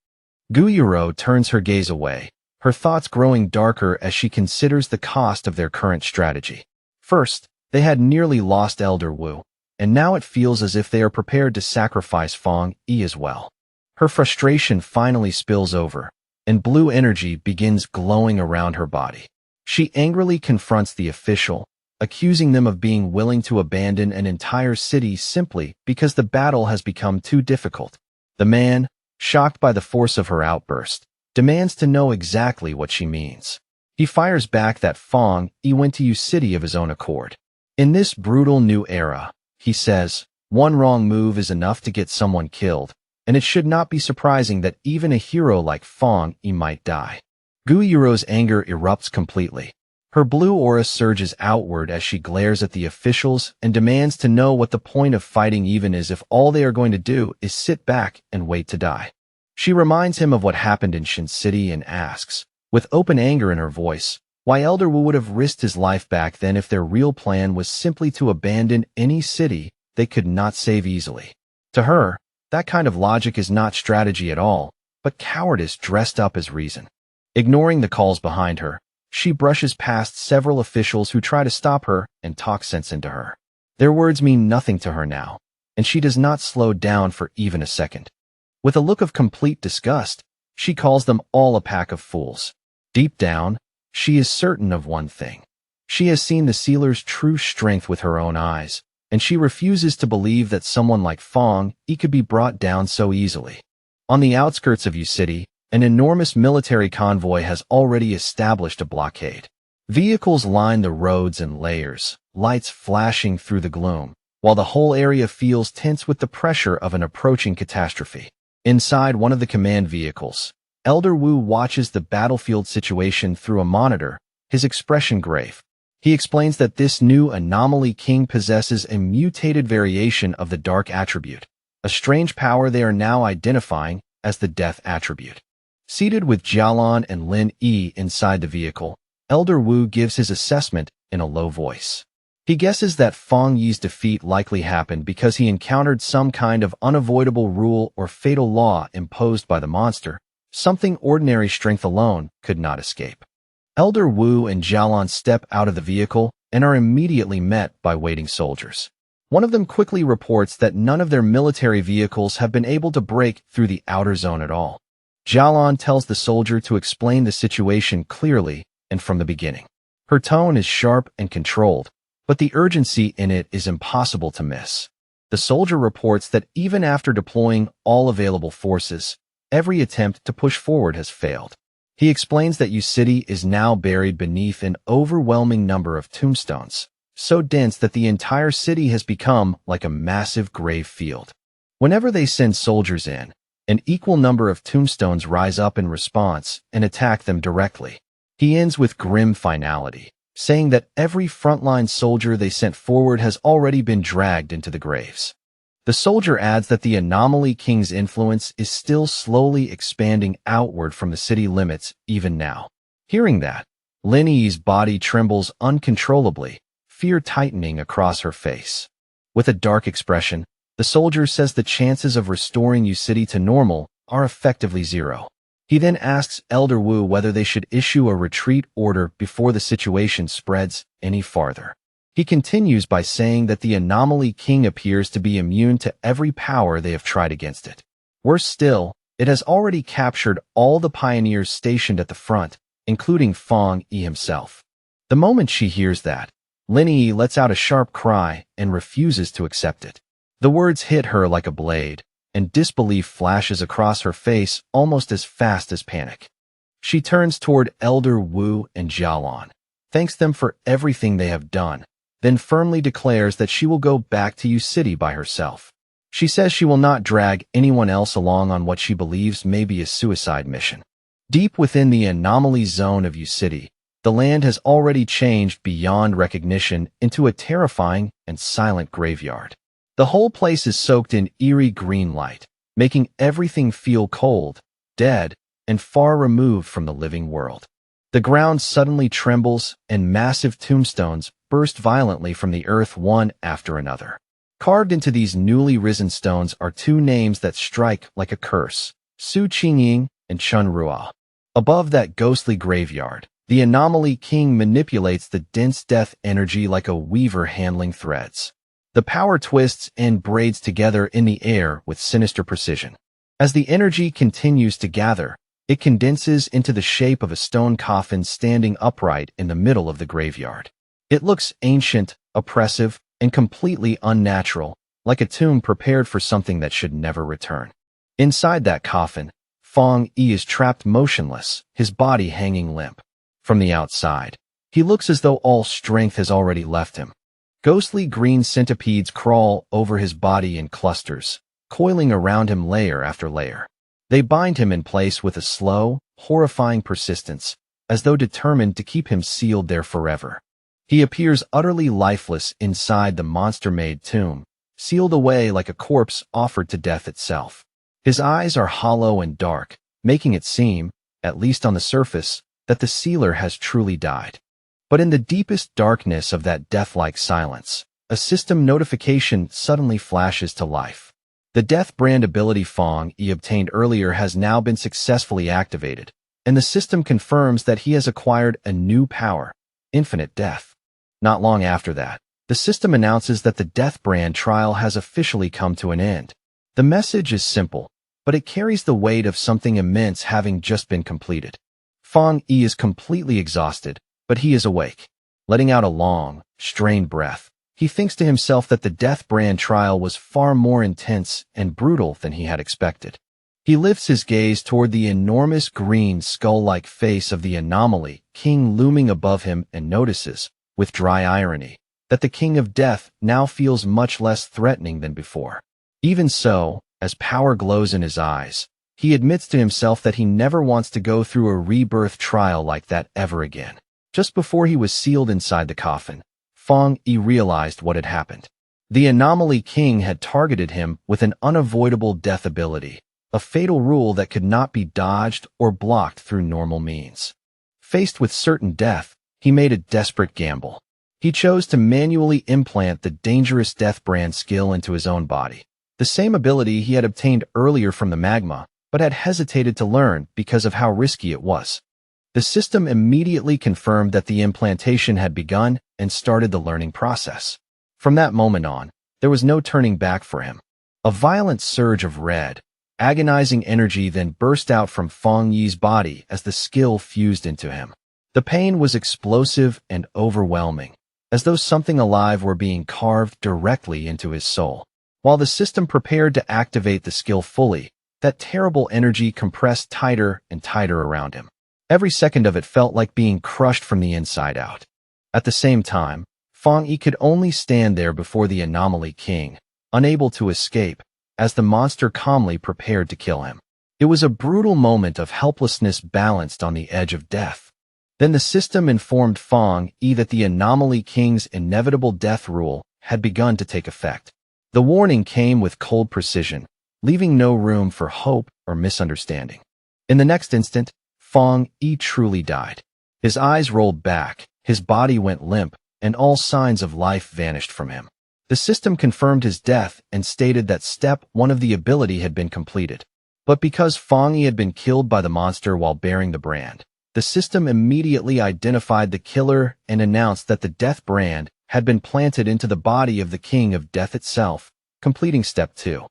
Guyuro turns her gaze away, her thoughts growing darker as she considers the cost of their current strategy. First, they had nearly lost Elder Wu, and now it feels as if they are prepared to sacrifice Feng Yi as well. Her frustration finally spills over, and blue energy begins glowing around her body. She angrily confronts the official, accusing them of being willing to abandon an entire city simply because the battle has become too difficult. The man, shocked by the force of her outburst, demands to know exactly what she means. He fires back that Feng Yi went to Yu City of his own accord. In this brutal new era, he says, one wrong move is enough to get someone killed, and it should not be surprising that even a hero like Feng Yi might die. Guiro's anger erupts completely. Her blue aura surges outward as she glares at the officials and demands to know what the point of fighting even is if all they are going to do is sit back and wait to die. She reminds him of what happened in Shin City and asks, with open anger in her voice, why Elder Wu would have risked his life back then if their real plan was simply to abandon any city they could not save easily. To her, that kind of logic is not strategy at all, but cowardice dressed up as reason. Ignoring the calls behind her, she brushes past several officials who try to stop her and talk sense into her. Their words mean nothing to her now, and she does not slow down for even a second. With a look of complete disgust, she calls them all a pack of fools. Deep down, she is certain of one thing. She has seen the sealer's true strength with her own eyes, and she refuses to believe that someone like Fong Yi could be brought down so easily. On the outskirts of Yu City, an enormous military convoy has already established a blockade. Vehicles line the roads in layers, lights flashing through the gloom, while the whole area feels tense with the pressure of an approaching catastrophe. Inside one of the command vehicles, Elder Wu watches the battlefield situation through a monitor, his expression grave. He explains that this new anomaly king possesses a mutated variation of the dark attribute, a strange power they are now identifying as the death attribute. Seated with Jialan and Lin Yi inside the vehicle, Elder Wu gives his assessment in a low voice. He guesses that Fong Yi's defeat likely happened because he encountered some kind of unavoidable rule or fatal law imposed by the monster, something ordinary strength alone could not escape. Elder Wu and Jialan step out of the vehicle and are immediately met by waiting soldiers. One of them quickly reports that none of their military vehicles have been able to break through the outer zone at all. Jialan tells the soldier to explain the situation clearly and from the beginning. Her tone is sharp and controlled, but the urgency in it is impossible to miss. The soldier reports that even after deploying all available forces, every attempt to push forward has failed. He explains that Yu City is now buried beneath an overwhelming number of tombstones, so dense that the entire city has become like a massive grave field. Whenever they send soldiers in, an equal number of tombstones rise up in response and attack them directly. He ends with grim finality, saying that every frontline soldier they sent forward has already been dragged into the graves. The soldier adds that the Anomaly King's influence is still slowly expanding outward from the city limits even now. Hearing that, Lin Yi's body trembles uncontrollably, fear tightening across her face. With a dark expression, the soldier says the chances of restoring Yu City to normal are effectively zero. He then asks Elder Wu whether they should issue a retreat order before the situation spreads any farther. He continues by saying that the Anomaly King appears to be immune to every power they have tried against it. Worse still, it has already captured all the pioneers stationed at the front, including Fong Yi himself. The moment she hears that, Lin Yi lets out a sharp cry and refuses to accept it. The words hit her like a blade, and disbelief flashes across her face almost as fast as panic. She turns toward Elder Wu and Jialan, thanks them for everything they have done, then firmly declares that she will go back to Yu City by herself. She says she will not drag anyone else along on what she believes may be a suicide mission. Deep within the anomaly zone of Yu City, the land has already changed beyond recognition into a terrifying and silent graveyard. The whole place is soaked in eerie green light, making everything feel cold, dead, and far removed from the living world. The ground suddenly trembles, and massive tombstones burst violently from the earth one after another. Carved into these newly risen stones are two names that strike like a curse, Su Qingying and Chun Ruo. Above that ghostly graveyard, the Anomaly King manipulates the dense death energy like a weaver handling threads. The power twists and braids together in the air with sinister precision. As the energy continues to gather, it condenses into the shape of a stone coffin standing upright in the middle of the graveyard. It looks ancient, oppressive, and completely unnatural, like a tomb prepared for something that should never return. Inside that coffin, Fong Yi is trapped motionless, his body hanging limp. From the outside, he looks as though all strength has already left him. Ghostly green centipedes crawl over his body in clusters, coiling around him layer after layer. They bind him in place with a slow, horrifying persistence, as though determined to keep him sealed there forever. He appears utterly lifeless inside the monster-made tomb, sealed away like a corpse offered to death itself. His eyes are hollow and dark, making it seem, at least on the surface, that the sealer has truly died. But in the deepest darkness of that death-like silence, a system notification suddenly flashes to life. The death brand ability Fong Yi obtained earlier has now been successfully activated, and the system confirms that he has acquired a new power, infinite death. Not long after that, the system announces that the death brand trial has officially come to an end. The message is simple, but it carries the weight of something immense having just been completed. Fong Yi is completely exhausted, but he is awake. Letting out a long, strained breath, he thinks to himself that the death brand trial was far more intense and brutal than he had expected. He lifts his gaze toward the enormous green skull-like face of the anomaly king looming above him and notices, with dry irony, that the king of death now feels much less threatening than before. Even so, as power glows in his eyes, he admits to himself that he never wants to go through a rebirth trial like that ever again. Just before he was sealed inside the coffin, Fong Yi realized what had happened. The anomaly king had targeted him with an unavoidable death ability, a fatal rule that could not be dodged or blocked through normal means. Faced with certain death, he made a desperate gamble. He chose to manually implant the dangerous death brand skill into his own body, the same ability he had obtained earlier from the magma, but had hesitated to learn because of how risky it was. The system immediately confirmed that the implantation had begun and started the learning process. From that moment on, there was no turning back for him. A violent surge of red, agonizing energy then burst out from Fong Yi's body as the skill fused into him. The pain was explosive and overwhelming, as though something alive were being carved directly into his soul. While the system prepared to activate the skill fully, that terrible energy compressed tighter and tighter around him. Every second of it felt like being crushed from the inside out. At the same time, Fong Yi could only stand there before the anomaly king, unable to escape, as the monster calmly prepared to kill him. It was a brutal moment of helplessness balanced on the edge of death. Then the system informed Fong Yi that the anomaly king's inevitable death rule had begun to take effect. The warning came with cold precision, leaving no room for hope or misunderstanding. In the next instant, Fong Yi truly died. His eyes rolled back, his body went limp, and all signs of life vanished from him. The system confirmed his death and stated that step 1 of the ability had been completed. But because Fong Yi had been killed by the monster while bearing the brand, the system immediately identified the killer and announced that the death brand had been planted into the body of the king of death itself, completing step 2.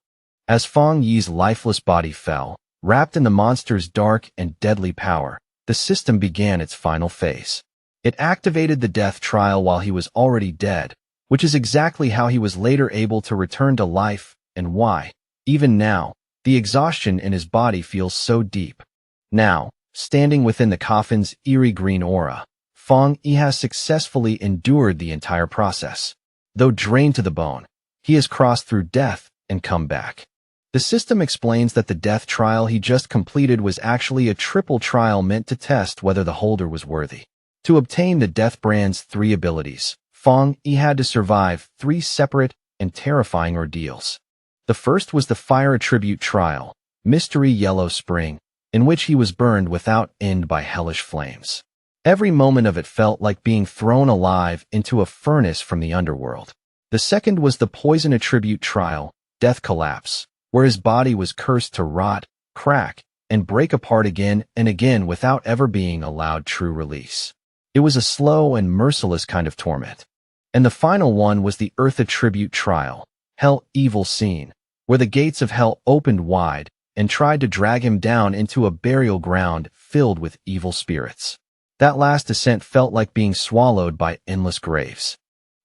As Fong Yi's lifeless body fell, wrapped in the monster's dark and deadly power, the system began its final phase. It activated the death trial while he was already dead, which is exactly how he was later able to return to life and why, even now, the exhaustion in his body feels so deep. Now, standing within the coffin's eerie green aura, Fong Yi has successfully endured the entire process. Though drained to the bone, he has crossed through death and come back. The system explains that the death trial he just completed was actually a triple trial meant to test whether the holder was worthy. To obtain the death brand's 3 abilities, Fong Yi had to survive 3 separate and terrifying ordeals. The first was the fire attribute trial, Mystery Yellow Spring, in which he was burned without end by hellish flames. Every moment of it felt like being thrown alive into a furnace from the underworld. The second was the poison attribute trial, Death Collapse, where his body was cursed to rot, crack, and break apart again and again without ever being allowed true release. It was a slow and merciless kind of torment. And the final one was the Earth attribute trial, Hell Evil Scene, where the gates of hell opened wide and tried to drag him down into a burial ground filled with evil spirits. That last descent felt like being swallowed by endless graves.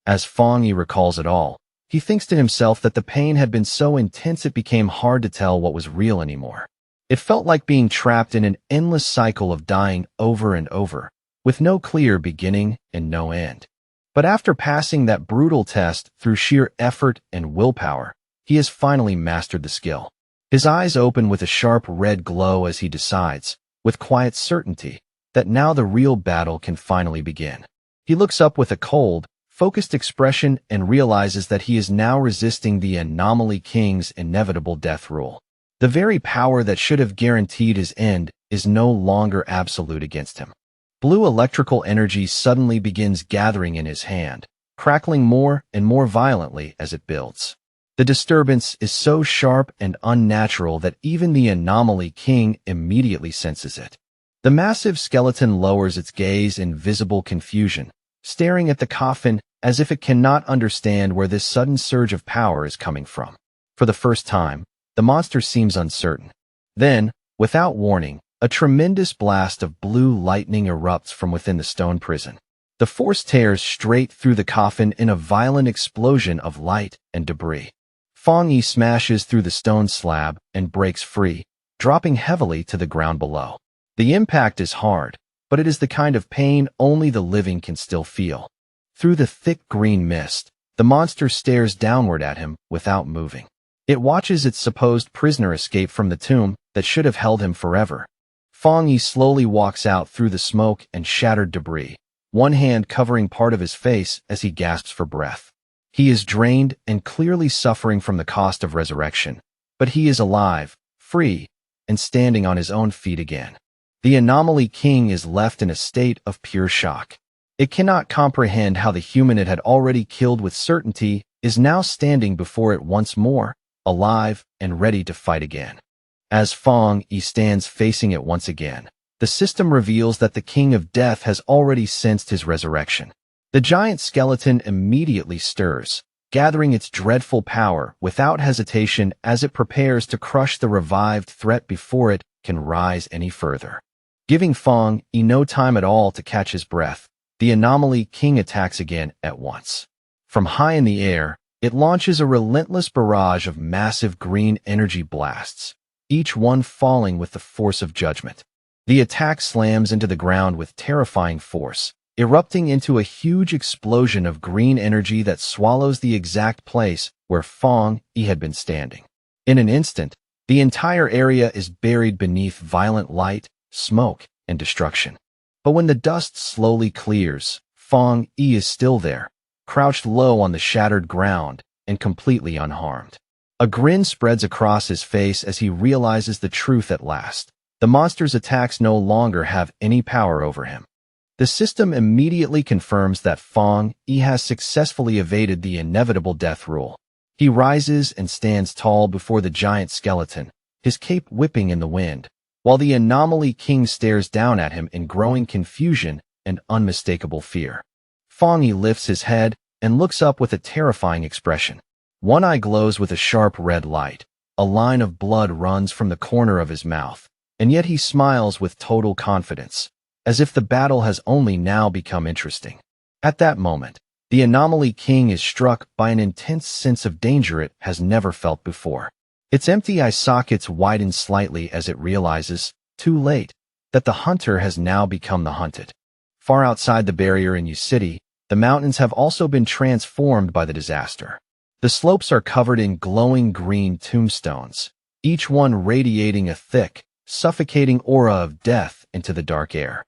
As Fong Yi recalls it all, he thinks to himself that the pain had been so intense it became hard to tell what was real anymore. It felt like being trapped in an endless cycle of dying over and over, with no clear beginning and no end. But after passing that brutal test through sheer effort and willpower, he has finally mastered the skill. His eyes open with a sharp red glow as he decides, with quiet certainty that now the real battle can finally begin. He looks up with a cold, focused expression and realizes that he is now resisting the Anomaly King's inevitable death rule. The very power that should have guaranteed his end is no longer absolute against him. Blue electrical energy suddenly begins gathering in his hand, crackling more and more violently as it builds. The disturbance is so sharp and unnatural that even the Anomaly King immediately senses it. The massive skeleton lowers its gaze in visible confusion, staring at the coffin as if it cannot understand where this sudden surge of power is coming from. For the first time, the monster seems uncertain. Then, without warning, a tremendous blast of blue lightning erupts from within the stone prison. The force tears straight through the coffin in a violent explosion of light and debris. Fong Yi smashes through the stone slab and breaks free, dropping heavily to the ground below. The impact is hard, but it is the kind of pain only the living can still feel. Through the thick green mist, the monster stares downward at him without moving. It watches its supposed prisoner escape from the tomb that should have held him forever. Fong Yi slowly walks out through the smoke and shattered debris, one hand covering part of his face as he gasps for breath. He is drained and clearly suffering from the cost of resurrection, but he is alive, free, and standing on his own feet again. The Anomaly King is left in a state of pure shock. It cannot comprehend how the human it had already killed with certainty is now standing before it once more, alive and ready to fight again. As Fong Yi stands facing it once again, the system reveals that the King of Death has already sensed his resurrection. The giant skeleton immediately stirs, gathering its dreadful power without hesitation as it prepares to crush the revived threat before it can rise any further. Giving Fong Yi no time at all to catch his breath, the Anomaly King attacks again at once. From high in the air, it launches a relentless barrage of massive green energy blasts, each one falling with the force of judgment. The attack slams into the ground with terrifying force, erupting into a huge explosion of green energy that swallows the exact place where Fong Yi had been standing. In an instant, the entire area is buried beneath violent light, smoke, and destruction. But when the dust slowly clears, Fong Yi is still there, crouched low on the shattered ground and completely unharmed. A grin spreads across his face as he realizes the truth at last. The monster's attacks no longer have any power over him. The system immediately confirms that Fong Yi has successfully evaded the inevitable death rule. He rises and stands tall before the giant skeleton, his cape whipping in the wind, while the Anomaly King stares down at him in growing confusion and unmistakable fear. Fong Yi lifts his head and looks up with a terrifying expression. One eye glows with a sharp red light. A line of blood runs from the corner of his mouth, and yet he smiles with total confidence, as if the battle has only now become interesting. At that moment, the Anomaly King is struck by an intense sense of danger it has never felt before. Its empty eye sockets widen slightly as it realizes, too late, that the hunter has now become the hunted. Far outside the barrier in Yu City, the mountains have also been transformed by the disaster. The slopes are covered in glowing green tombstones, each one radiating a thick, suffocating aura of death into the dark air.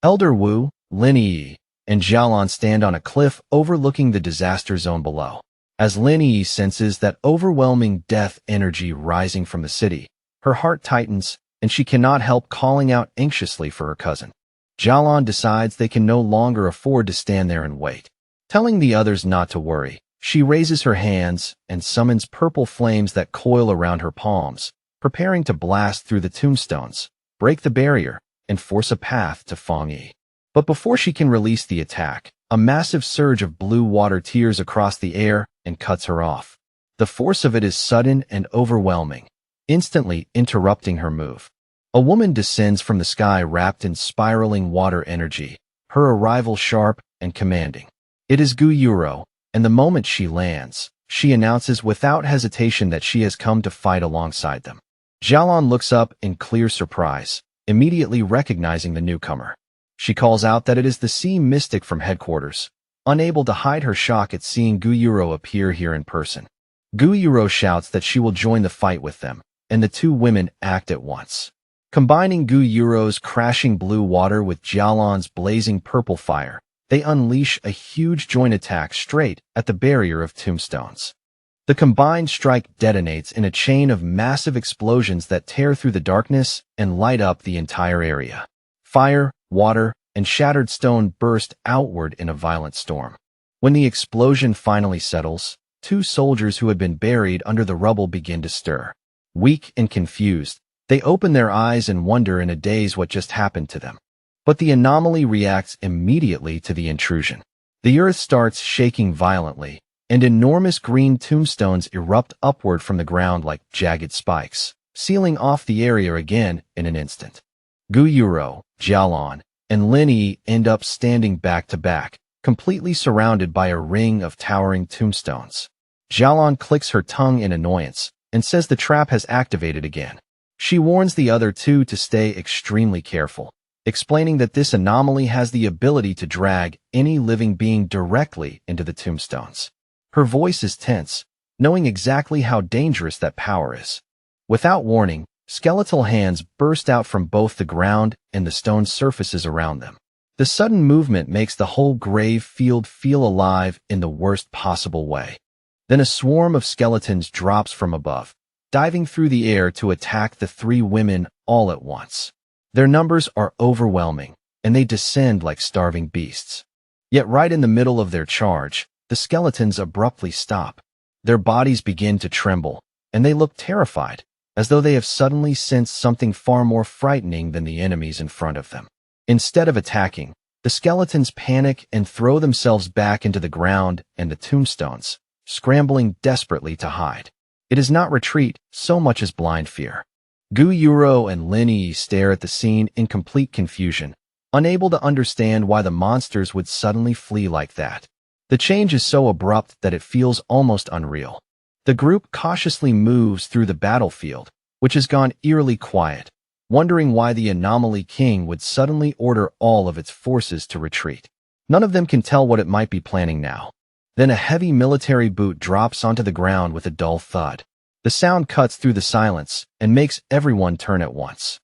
Elder Wu, Lin Yi, and Xiaolan stand on a cliff overlooking the disaster zone below. As Lin Yi senses that overwhelming death energy rising from the city, her heart tightens and she cannot help calling out anxiously for her cousin. Xiaolan decides they can no longer afford to stand there and wait. Telling the others not to worry, she raises her hands and summons purple flames that coil around her palms, preparing to blast through the tombstones, break the barrier, and force a path to Fong Yi. But before she can release the attack, a massive surge of blue water tears across the air and cuts her off. The force of it is sudden and overwhelming, instantly interrupting her move. A woman descends from the sky wrapped in spiraling water energy, her arrival sharp and commanding. It is Gu Yuro, and the moment she lands, she announces without hesitation that she has come to fight alongside them. Xiaolan looks up in clear surprise, immediately recognizing the newcomer. She calls out that it is the sea mystic from headquarters, unable to hide her shock at seeing Gu Yuro appear here in person. Gu Yuro shouts that she will join the fight with them, and the two women act at once. Combining Gu Yuro's crashing blue water with Jialan's blazing purple fire, they unleash a huge joint attack straight at the barrier of tombstones. The combined strike detonates in a chain of massive explosions that tear through the darkness and light up the entire area. Fire, water, and shattered stone burst outward in a violent storm. When the explosion finally settles, two soldiers who had been buried under the rubble begin to stir. Weak and confused, they open their eyes and wonder in a daze what just happened to them. But the anomaly reacts immediately to the intrusion. The earth starts shaking violently, and enormous green tombstones erupt upward from the ground like jagged spikes, sealing off the area again in an instant. Gu Yuro, Jialan, and Lin Yi end up standing back to back, completely surrounded by a ring of towering tombstones. Jialan clicks her tongue in annoyance and says the trap has activated again. She warns the other two to stay extremely careful, explaining that this anomaly has the ability to drag any living being directly into the tombstones. Her voice is tense, knowing exactly how dangerous that power is. Without warning, skeletal hands burst out from both the ground and the stone surfaces around them. The sudden movement makes the whole grave field feel alive in the worst possible way. Then a swarm of skeletons drops from above, diving through the air to attack the three women all at once. Their numbers are overwhelming, and they descend like starving beasts. Yet right in the middle of their charge, the skeletons abruptly stop. Their bodies begin to tremble, and they look terrified, as though they have suddenly sensed something far more frightening than the enemies in front of them. Instead of attacking, the skeletons panic and throw themselves back into the ground and the tombstones, scrambling desperately to hide. It is not retreat so much as blind fear. Gu Yuro and Lin Yi stare at the scene in complete confusion, unable to understand why the monsters would suddenly flee like that. The change is so abrupt that it feels almost unreal. The group cautiously moves through the battlefield, which has gone eerily quiet, wondering why the Anomaly King would suddenly order all of its forces to retreat. None of them can tell what it might be planning now. Then a heavy military boot drops onto the ground with a dull thud. The sound cuts through the silence and makes everyone turn at once.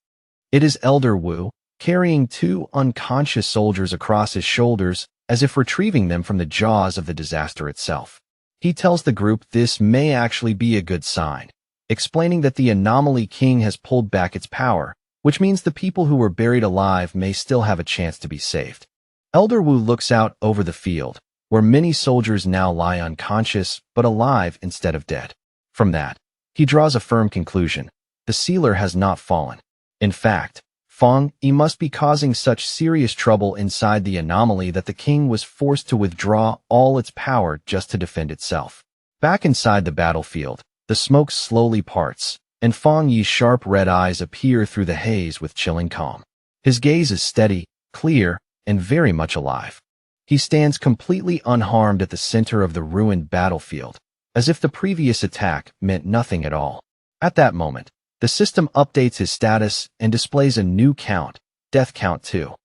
It is Elder Wu, carrying two unconscious soldiers across his shoulders as if retrieving them from the jaws of the disaster itself. He tells the group this may actually be a good sign, explaining that the Anomaly King has pulled back its power, which means the people who were buried alive may still have a chance to be saved. Elder Wu looks out over the field, where many soldiers now lie unconscious but alive instead of dead. From that, he draws a firm conclusion. The sealer has not fallen. In fact, Feng Yi must be causing such serious trouble inside the anomaly that the king was forced to withdraw all its power just to defend itself. Back inside the battlefield, the smoke slowly parts, and Feng Yi's sharp red eyes appear through the haze with chilling calm. His gaze is steady, clear, and very much alive. He stands completely unharmed at the center of the ruined battlefield, as if the previous attack meant nothing at all. At that moment, the system updates his status and displays a new count, Death Count 2.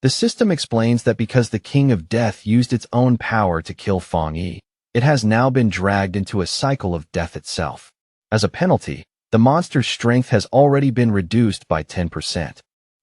The system explains that because the King of Death used its own power to kill Feng Yi, it has now been dragged into a cycle of death itself. As a penalty, the monster's strength has already been reduced by 10%.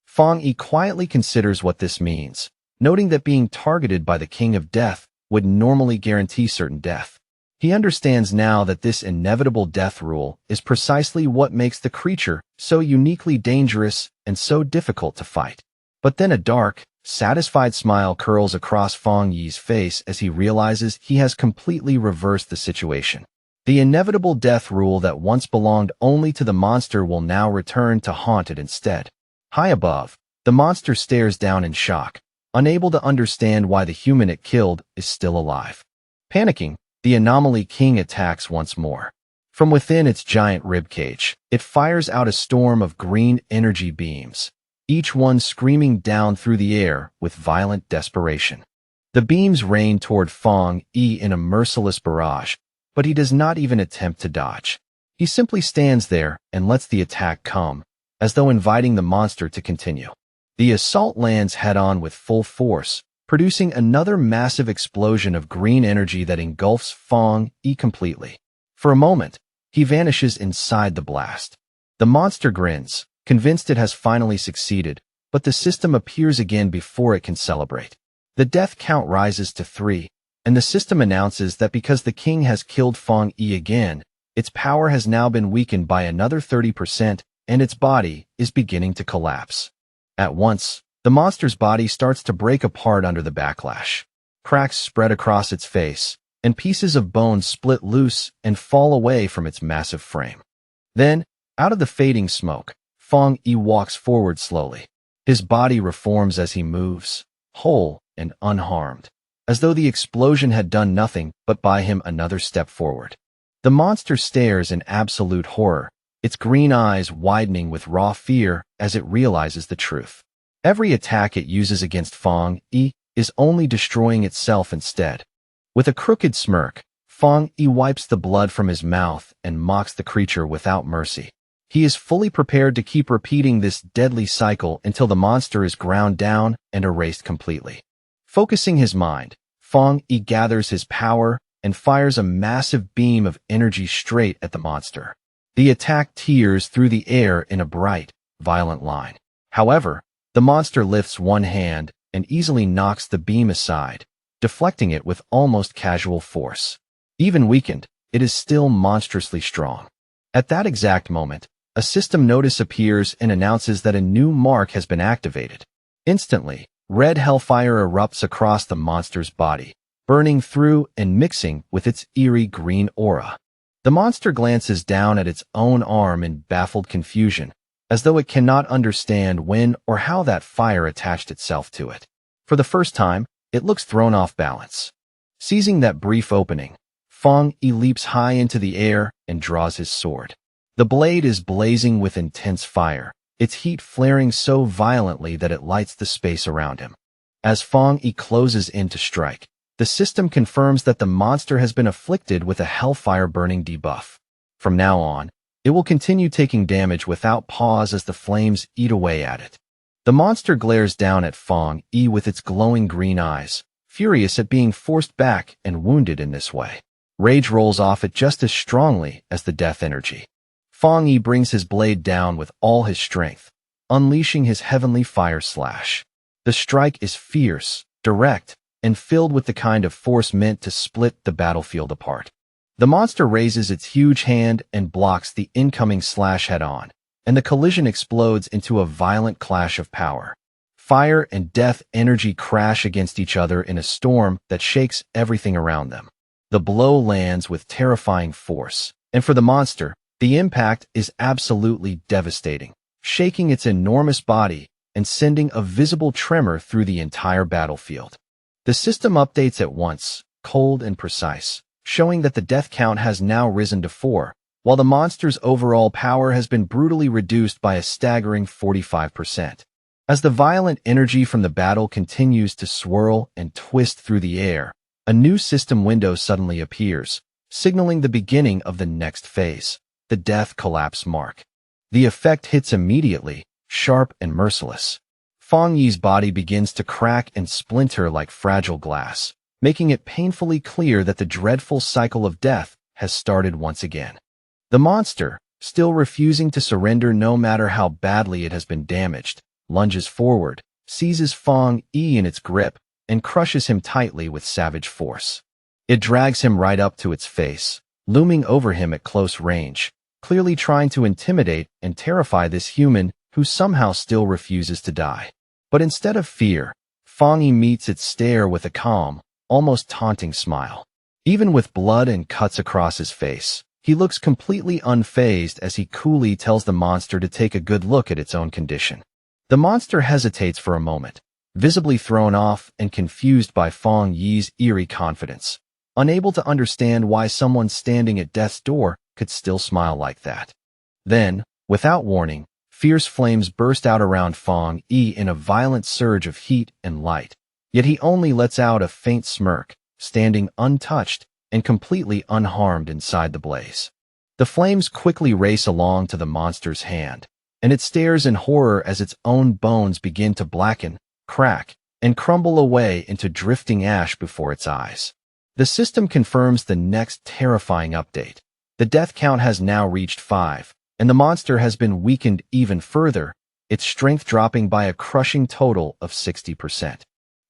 Feng Yi quietly considers what this means, noting that being targeted by the King of Death would normally guarantee certain death. He understands now that this inevitable death rule is precisely what makes the creature so uniquely dangerous and so difficult to fight. But then a dark, satisfied smile curls across Feng Yi's face as he realizes he has completely reversed the situation. The inevitable death rule that once belonged only to the monster will now return to haunt it instead. High above, the monster stares down in shock, unable to understand why the human it killed is still alive. Panicking, the Anomaly King attacks once more. From within its giant ribcage, it fires out a storm of green energy beams, each one screaming down through the air with violent desperation. The beams rain toward Feng Yi in a merciless barrage, but he does not even attempt to dodge. He simply stands there and lets the attack come, as though inviting the monster to continue. The assault lands head-on with full force, producing another massive explosion of green energy that engulfs Feng Yi completely. For a moment, he vanishes inside the blast. The monster grins, convinced it has finally succeeded, but the system appears again before it can celebrate. The death count rises to 3, and the system announces that because the king has killed Fong Yi again, its power has now been weakened by another 30%, and its body is beginning to collapse. At once, the monster's body starts to break apart under the backlash. Cracks spread across its face, and pieces of bone split loose and fall away from its massive frame. Then, out of the fading smoke, Fong Yi walks forward slowly. His body reforms as he moves, whole and unharmed, as though the explosion had done nothing but buy him another step forward. The monster stares in absolute horror, its green eyes widening with raw fear as it realizes the truth. Every attack it uses against Fong Yi is only destroying itself instead. With a crooked smirk, Fong Yi wipes the blood from his mouth and mocks the creature without mercy. He is fully prepared to keep repeating this deadly cycle until the monster is ground down and erased completely. Focusing his mind, Fong Yi gathers his power and fires a massive beam of energy straight at the monster. The attack tears through the air in a bright, violent line. However, the monster lifts one hand and easily knocks the beam aside, deflecting it with almost casual force. Even weakened, it is still monstrously strong. At that exact moment, a system notice appears and announces that a new mark has been activated. Instantly, red hellfire erupts across the monster's body, burning through and mixing with its eerie green aura. The monster glances down at its own arm in baffled confusion, as though it cannot understand when or how that fire attached itself to it. For the first time, it looks thrown off balance. Seizing that brief opening, Fong Yi leaps high into the air and draws his sword. The blade is blazing with intense fire, its heat flaring so violently that it lights the space around him. As Fong Yi closes in to strike, the system confirms that the monster has been afflicted with a hellfire burning debuff. From now on, it will continue taking damage without pause as the flames eat away at it. The monster glares down at Fong Yi with its glowing green eyes, furious at being forced back and wounded in this way. Rage rolls off it just as strongly as the death energy. Fong Yi brings his blade down with all his strength, unleashing his heavenly fire slash. The strike is fierce, direct, and filled with the kind of force meant to split the battlefield apart. The monster raises its huge hand and blocks the incoming slash head-on, and the collision explodes into a violent clash of power. Fire and death energy crash against each other in a storm that shakes everything around them. The blow lands with terrifying force, and for the monster, the impact is absolutely devastating, shaking its enormous body and sending a visible tremor through the entire battlefield. The system updates at once, cold and precise, showing that the death count has now risen to 4, while the monster's overall power has been brutally reduced by a staggering 45%. As the violent energy from the battle continues to swirl and twist through the air, a new system window suddenly appears, signaling the beginning of the next phase, the death collapse mark. The effect hits immediately, sharp and merciless. Fong Yi's body begins to crack and splinter like fragile glass, making it painfully clear that the dreadful cycle of death has started once again. The monster, still refusing to surrender no matter how badly it has been damaged, lunges forward, seizes Fong Yi in its grip, and crushes him tightly with savage force. It drags him right up to its face, looming over him at close range, clearly trying to intimidate and terrify this human who somehow still refuses to die. But instead of fear, Fong Yi meets its stare with a calm, almost taunting smile. Even with blood and cuts across his face, he looks completely unfazed as he coolly tells the monster to take a good look at its own condition. The monster hesitates for a moment, visibly thrown off and confused by Fong Yi's eerie confidence, unable to understand why someone standing at death's door could still smile like that. Then, without warning, fierce flames burst out around Fong Yi in a violent surge of heat and light, yet he only lets out a faint smirk, standing untouched and completely unharmed inside the blaze. The flames quickly race along to the monster's hand, and it stares in horror as its own bones begin to blacken, crack, and crumble away into drifting ash before its eyes. The system confirms the next terrifying update. The death count has now reached 5, and the monster has been weakened even further, its strength dropping by a crushing total of 60%.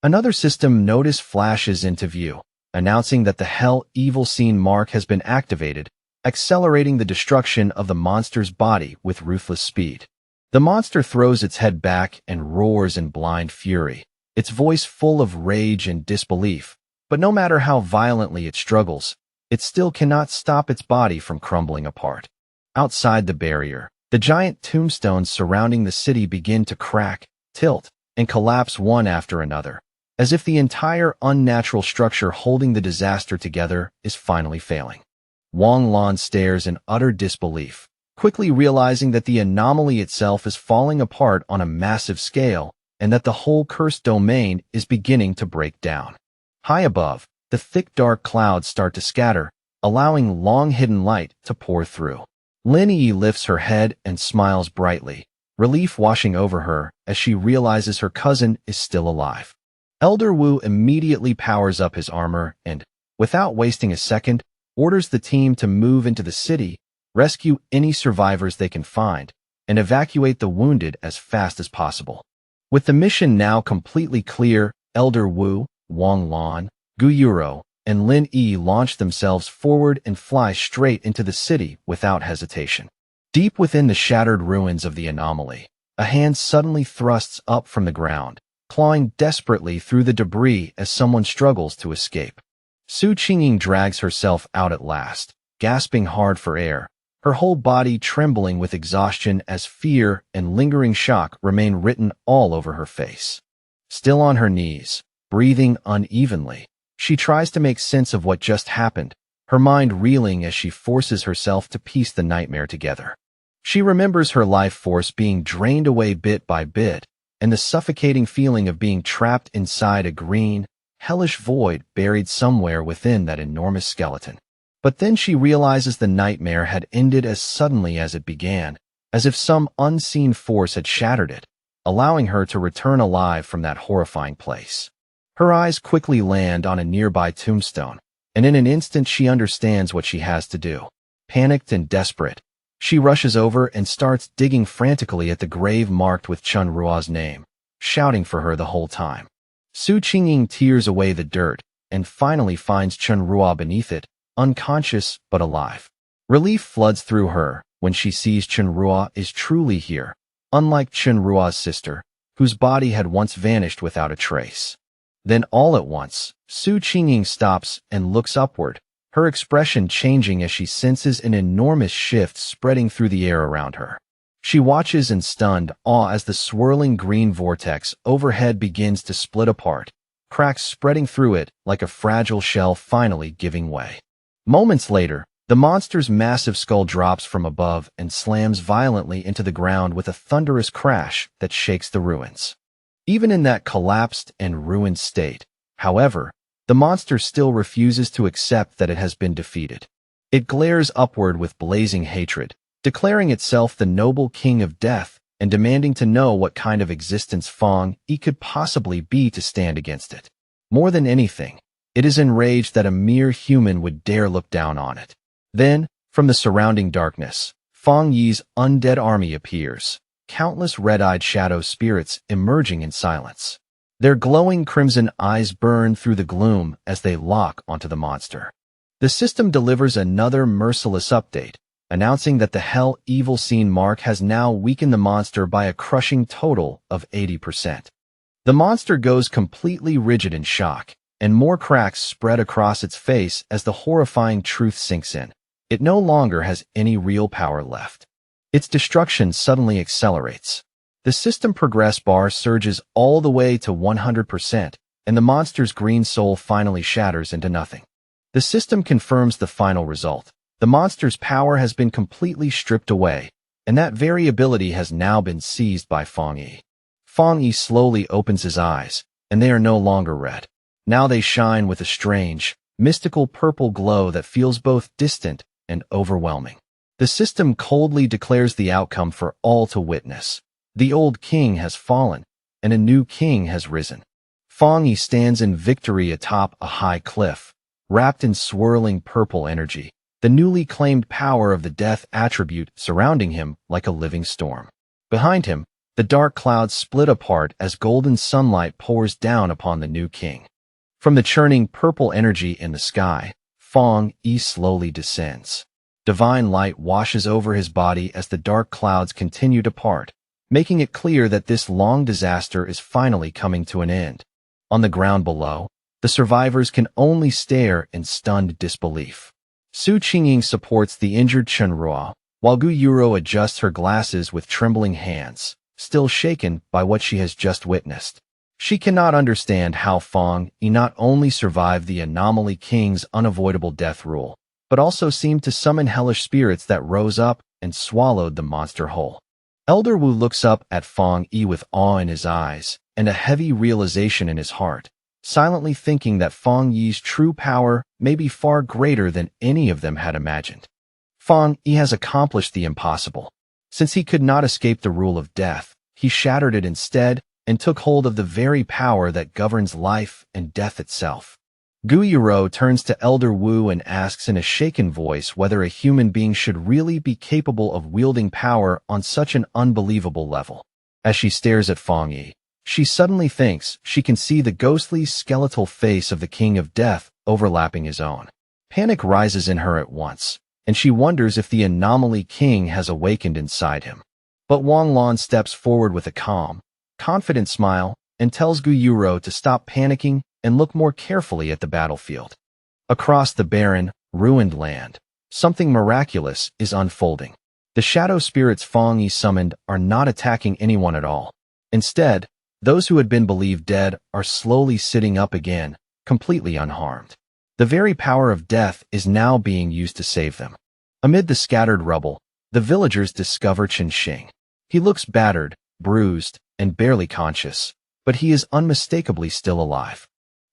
Another system notice flashes into view, announcing that the Hell Evil Scene mark has been activated, accelerating the destruction of the monster's body with ruthless speed. The monster throws its head back and roars in blind fury, its voice full of rage and disbelief. But no matter how violently it struggles, it still cannot stop its body from crumbling apart. Outside the barrier, the giant tombstones surrounding the city begin to crack, tilt, and collapse one after another, as if the entire unnatural structure holding the disaster together is finally failing. Wang Lan stares in utter disbelief, quickly realizing that the anomaly itself is falling apart on a massive scale and that the whole cursed domain is beginning to break down. High above, the thick dark clouds start to scatter, allowing long-hidden light to pour through. Lin Yi lifts her head and smiles brightly, relief washing over her as she realizes her cousin is still alive. Elder Wu immediately powers up his armor and, without wasting a second, orders the team to move into the city, rescue any survivors they can find, and evacuate the wounded as fast as possible. With the mission now completely clear, Elder Wu, Wang Lan, Gu Yuro, and Lin Yi launch themselves forward and fly straight into the city without hesitation. Deep within the shattered ruins of the anomaly, a hand suddenly thrusts up from the ground, clawing desperately through the debris as someone struggles to escape. Su Qingying drags herself out at last, gasping hard for air, her whole body trembling with exhaustion as fear and lingering shock remain written all over her face. Still on her knees, breathing unevenly, she tries to make sense of what just happened, her mind reeling as she forces herself to piece the nightmare together. She remembers her life force being drained away bit by bit, and the suffocating feeling of being trapped inside a green, hellish void buried somewhere within that enormous skeleton. But then she realizes the nightmare had ended as suddenly as it began, as if some unseen force had shattered it, allowing her to return alive from that horrifying place. Her eyes quickly land on a nearby tombstone, and in an instant she understands what she has to do. Panicked and desperate, she rushes over and starts digging frantically at the grave marked with Chun Rua's name, shouting for her the whole time. Su Qingying tears away the dirt and finally finds Chun Rua beneath it, unconscious but alive. Relief floods through her when she sees Chun Rua is truly here, unlike Chun Rua's sister, whose body had once vanished without a trace. Then all at once, Su Qingying stops and looks upward, her expression changing as she senses an enormous shift spreading through the air around her. She watches in stunned awe as the swirling green vortex overhead begins to split apart, cracks spreading through it like a fragile shell finally giving way. Moments later, the monster's massive skull drops from above and slams violently into the ground with a thunderous crash that shakes the ruins. Even in that collapsed and ruined state, however, the monster still refuses to accept that it has been defeated. It glares upward with blazing hatred, declaring itself the noble king of death and demanding to know what kind of existence Fang Yi could possibly be to stand against it. More than anything, it is enraged that a mere human would dare look down on it. Then, from the surrounding darkness, Fang Yi's undead army appears, countless red-eyed shadow spirits emerging in silence. Their glowing crimson eyes burn through the gloom as they lock onto the monster. The system delivers another merciless update, announcing that the Hell Evil Scene mark has now weakened the monster by a crushing total of 80%. The monster goes completely rigid in shock, and more cracks spread across its face as the horrifying truth sinks in. It no longer has any real power left. Its destruction suddenly accelerates. The system progress bar surges all the way to 100%, and the monster's green soul finally shatters into nothing. The system confirms the final result. The monster's power has been completely stripped away, and that very ability has now been seized by Fang Yi. Fang Yi slowly opens his eyes, and they are no longer red. Now they shine with a strange, mystical purple glow that feels both distant and overwhelming. The system coldly declares the outcome for all to witness. The old king has fallen, and a new king has risen. Fang Yi stands in victory atop a high cliff, wrapped in swirling purple energy, the newly claimed power of the death attribute surrounding him like a living storm. Behind him, the dark clouds split apart as golden sunlight pours down upon the new king. From the churning purple energy in the sky, Fong Yi slowly descends. Divine light washes over his body as the dark clouds continue to part, making it clear that this long disaster is finally coming to an end. On the ground below, the survivors can only stare in stunned disbelief. Su Qingying supports the injured Chunruo, while Gu Yuro adjusts her glasses with trembling hands, still shaken by what she has just witnessed. She cannot understand how Fong Yi not only survived the Anomaly King's unavoidable death rule, but also seemed to summon hellish spirits that rose up and swallowed the monster whole. Elder Wu looks up at Fong Yi with awe in his eyes and a heavy realization in his heart, silently thinking that Fong Yi's true power may be far greater than any of them had imagined. Fong Yi has accomplished the impossible. Since he could not escape the rule of death, he shattered it instead and took hold of the very power that governs life and death itself. Gu Yuro turns to Elder Wu and asks in a shaken voice whether a human being should really be capable of wielding power on such an unbelievable level. As she stares at Fong Yi, she suddenly thinks she can see the ghostly skeletal face of the King of Death overlapping his own. Panic rises in her at once, and she wonders if the Anomaly King has awakened inside him. But Wang Lan steps forward with a calm, confident smile and tells Gu Yuro to stop panicking and look more carefully at the battlefield. Across the barren, ruined land, something miraculous is unfolding. The shadow spirits Fong Yi summoned are not attacking anyone at all. Instead, those who had been believed dead are slowly sitting up again, completely unharmed. The very power of death is now being used to save them. Amid the scattered rubble, the villagers discover Chen Xing. He looks battered, bruised, and barely conscious, but he is unmistakably still alive.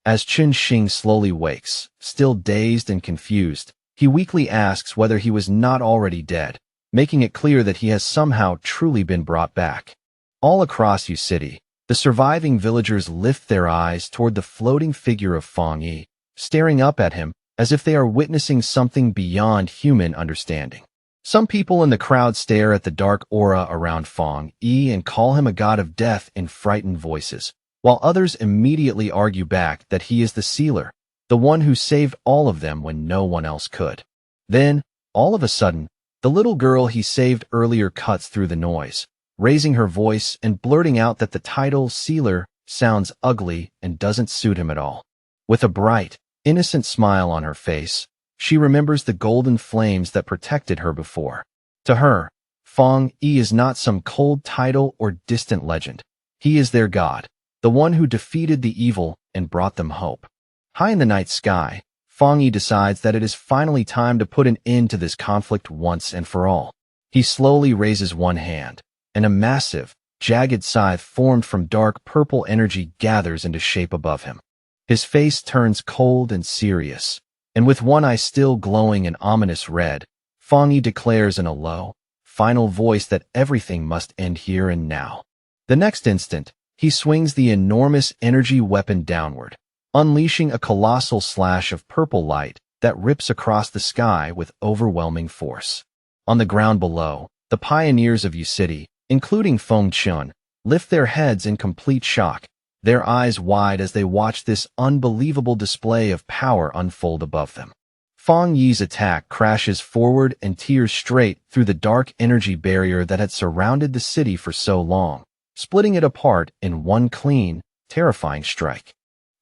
As Chen Xing slowly wakes, still dazed and confused, he weakly asks whether he was not already dead, making it clear that he has somehow truly been brought back. All across Yu City, the surviving villagers lift their eyes toward the floating figure of Fong Yi, staring up at him as if they are witnessing something beyond human understanding. Some people in the crowd stare at the dark aura around Fong Yi and call him a god of death in frightened voices, while others immediately argue back that he is the sealer, the one who saved all of them when no one else could. Then, all of a sudden, the little girl he saved earlier cuts through the noise, raising her voice and blurting out that the title sealer sounds ugly and doesn't suit him at all. With a bright, innocent smile on her face, she remembers the golden flames that protected her before. To her, Fong Yi is not some cold title or distant legend. He is their god, the one who defeated the evil and brought them hope. High in the night sky, Fong Yi decides that it is finally time to put an end to this conflict once and for all. He slowly raises one hand, and a massive, jagged scythe formed from dark purple energy gathers into shape above him. His face turns cold and serious, and with one eye still glowing an ominous red, Fong Yi declares in a low, final voice that everything must end here and now. The next instant, he swings the enormous energy weapon downward, unleashing a colossal slash of purple light that rips across the sky with overwhelming force. On the ground below, the pioneers of Yu City, including Feng Chun, lift their heads in complete shock, their eyes wide as they watch this unbelievable display of power unfold above them. Fong Yi's attack crashes forward and tears straight through the dark energy barrier that had surrounded the city for so long, splitting it apart in one clean, terrifying strike.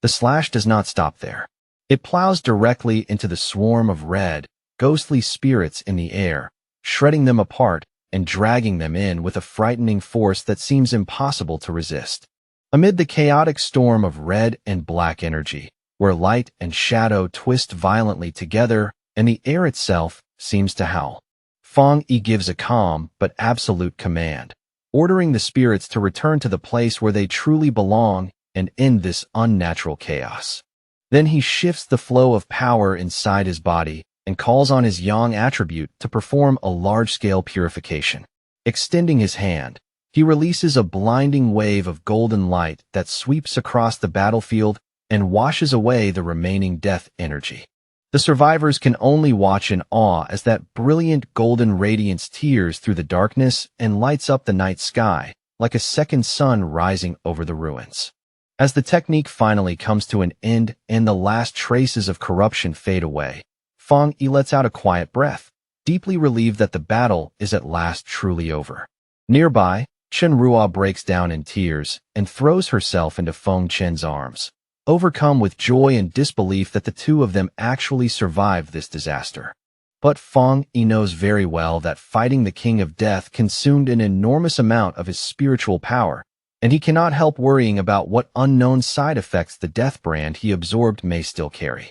The slash does not stop there. It plows directly into the swarm of red, ghostly spirits in the air, shredding them apart and dragging them in with a frightening force that seems impossible to resist. Amid the chaotic storm of red and black energy, where light and shadow twist violently together and the air itself seems to howl, Fong Yi gives a calm but absolute command, ordering the spirits to return to the place where they truly belong and end this unnatural chaos. Then he shifts the flow of power inside his body and calls on his yang attribute to perform a large-scale purification. Extending his hand, he releases a blinding wave of golden light that sweeps across the battlefield and washes away the remaining death energy. The survivors can only watch in awe as that brilliant golden radiance tears through the darkness and lights up the night sky like a second sun rising over the ruins. As the technique finally comes to an end and the last traces of corruption fade away, Fang Yi lets out a quiet breath, deeply relieved that the battle is at last truly over. Nearby, Chen Ruo breaks down in tears and throws herself into Feng Chen's arms, overcome with joy and disbelief that the two of them actually survived this disaster. But Fang Yi knows very well that fighting the King of Death consumed an enormous amount of his spiritual power, and he cannot help worrying about what unknown side effects the death brand he absorbed may still carry.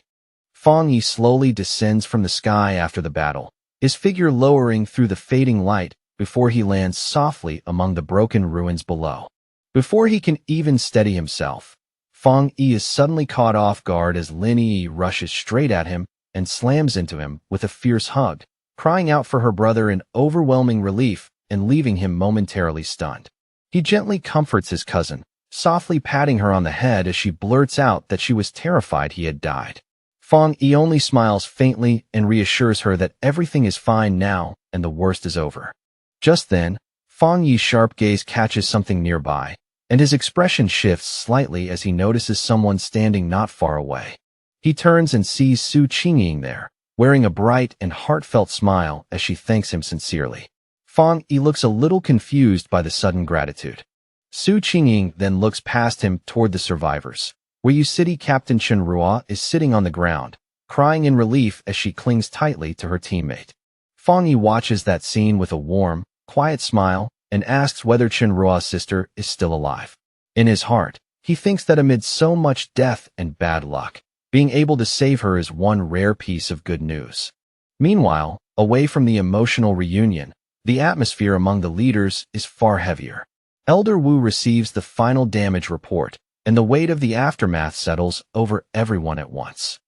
Fang Yi slowly descends from the sky after the battle, his figure lowering through the fading light before he lands softly among the broken ruins below. Before he can even steady himself, Fang Yi is suddenly caught off guard as Lin Yi rushes straight at him and slams into him with a fierce hug, crying out for her brother in overwhelming relief and leaving him momentarily stunned. He gently comforts his cousin, softly patting her on the head as she blurts out that she was terrified he had died. Fang Yi only smiles faintly and reassures her that everything is fine now and the worst is over. Just then, Fang Yi's sharp gaze catches something nearby, and his expression shifts slightly as he notices someone standing not far away. He turns and sees Su Qingying there, wearing a bright and heartfelt smile as she thanks him sincerely. Fang Yi looks a little confused by the sudden gratitude. Su Qingying then looks past him toward the survivors, where City Captain Chen Ruo is sitting on the ground, crying in relief as she clings tightly to her teammate. Fang Yi watches that scene with a warm, quiet smile and asks whether Chen Ruo's sister is still alive. In his heart, he thinks that amid so much death and bad luck, being able to save her is one rare piece of good news. Meanwhile, away from the emotional reunion, the atmosphere among the leaders is far heavier. Elder Wu receives the final damage report, and the weight of the aftermath settles over everyone at once.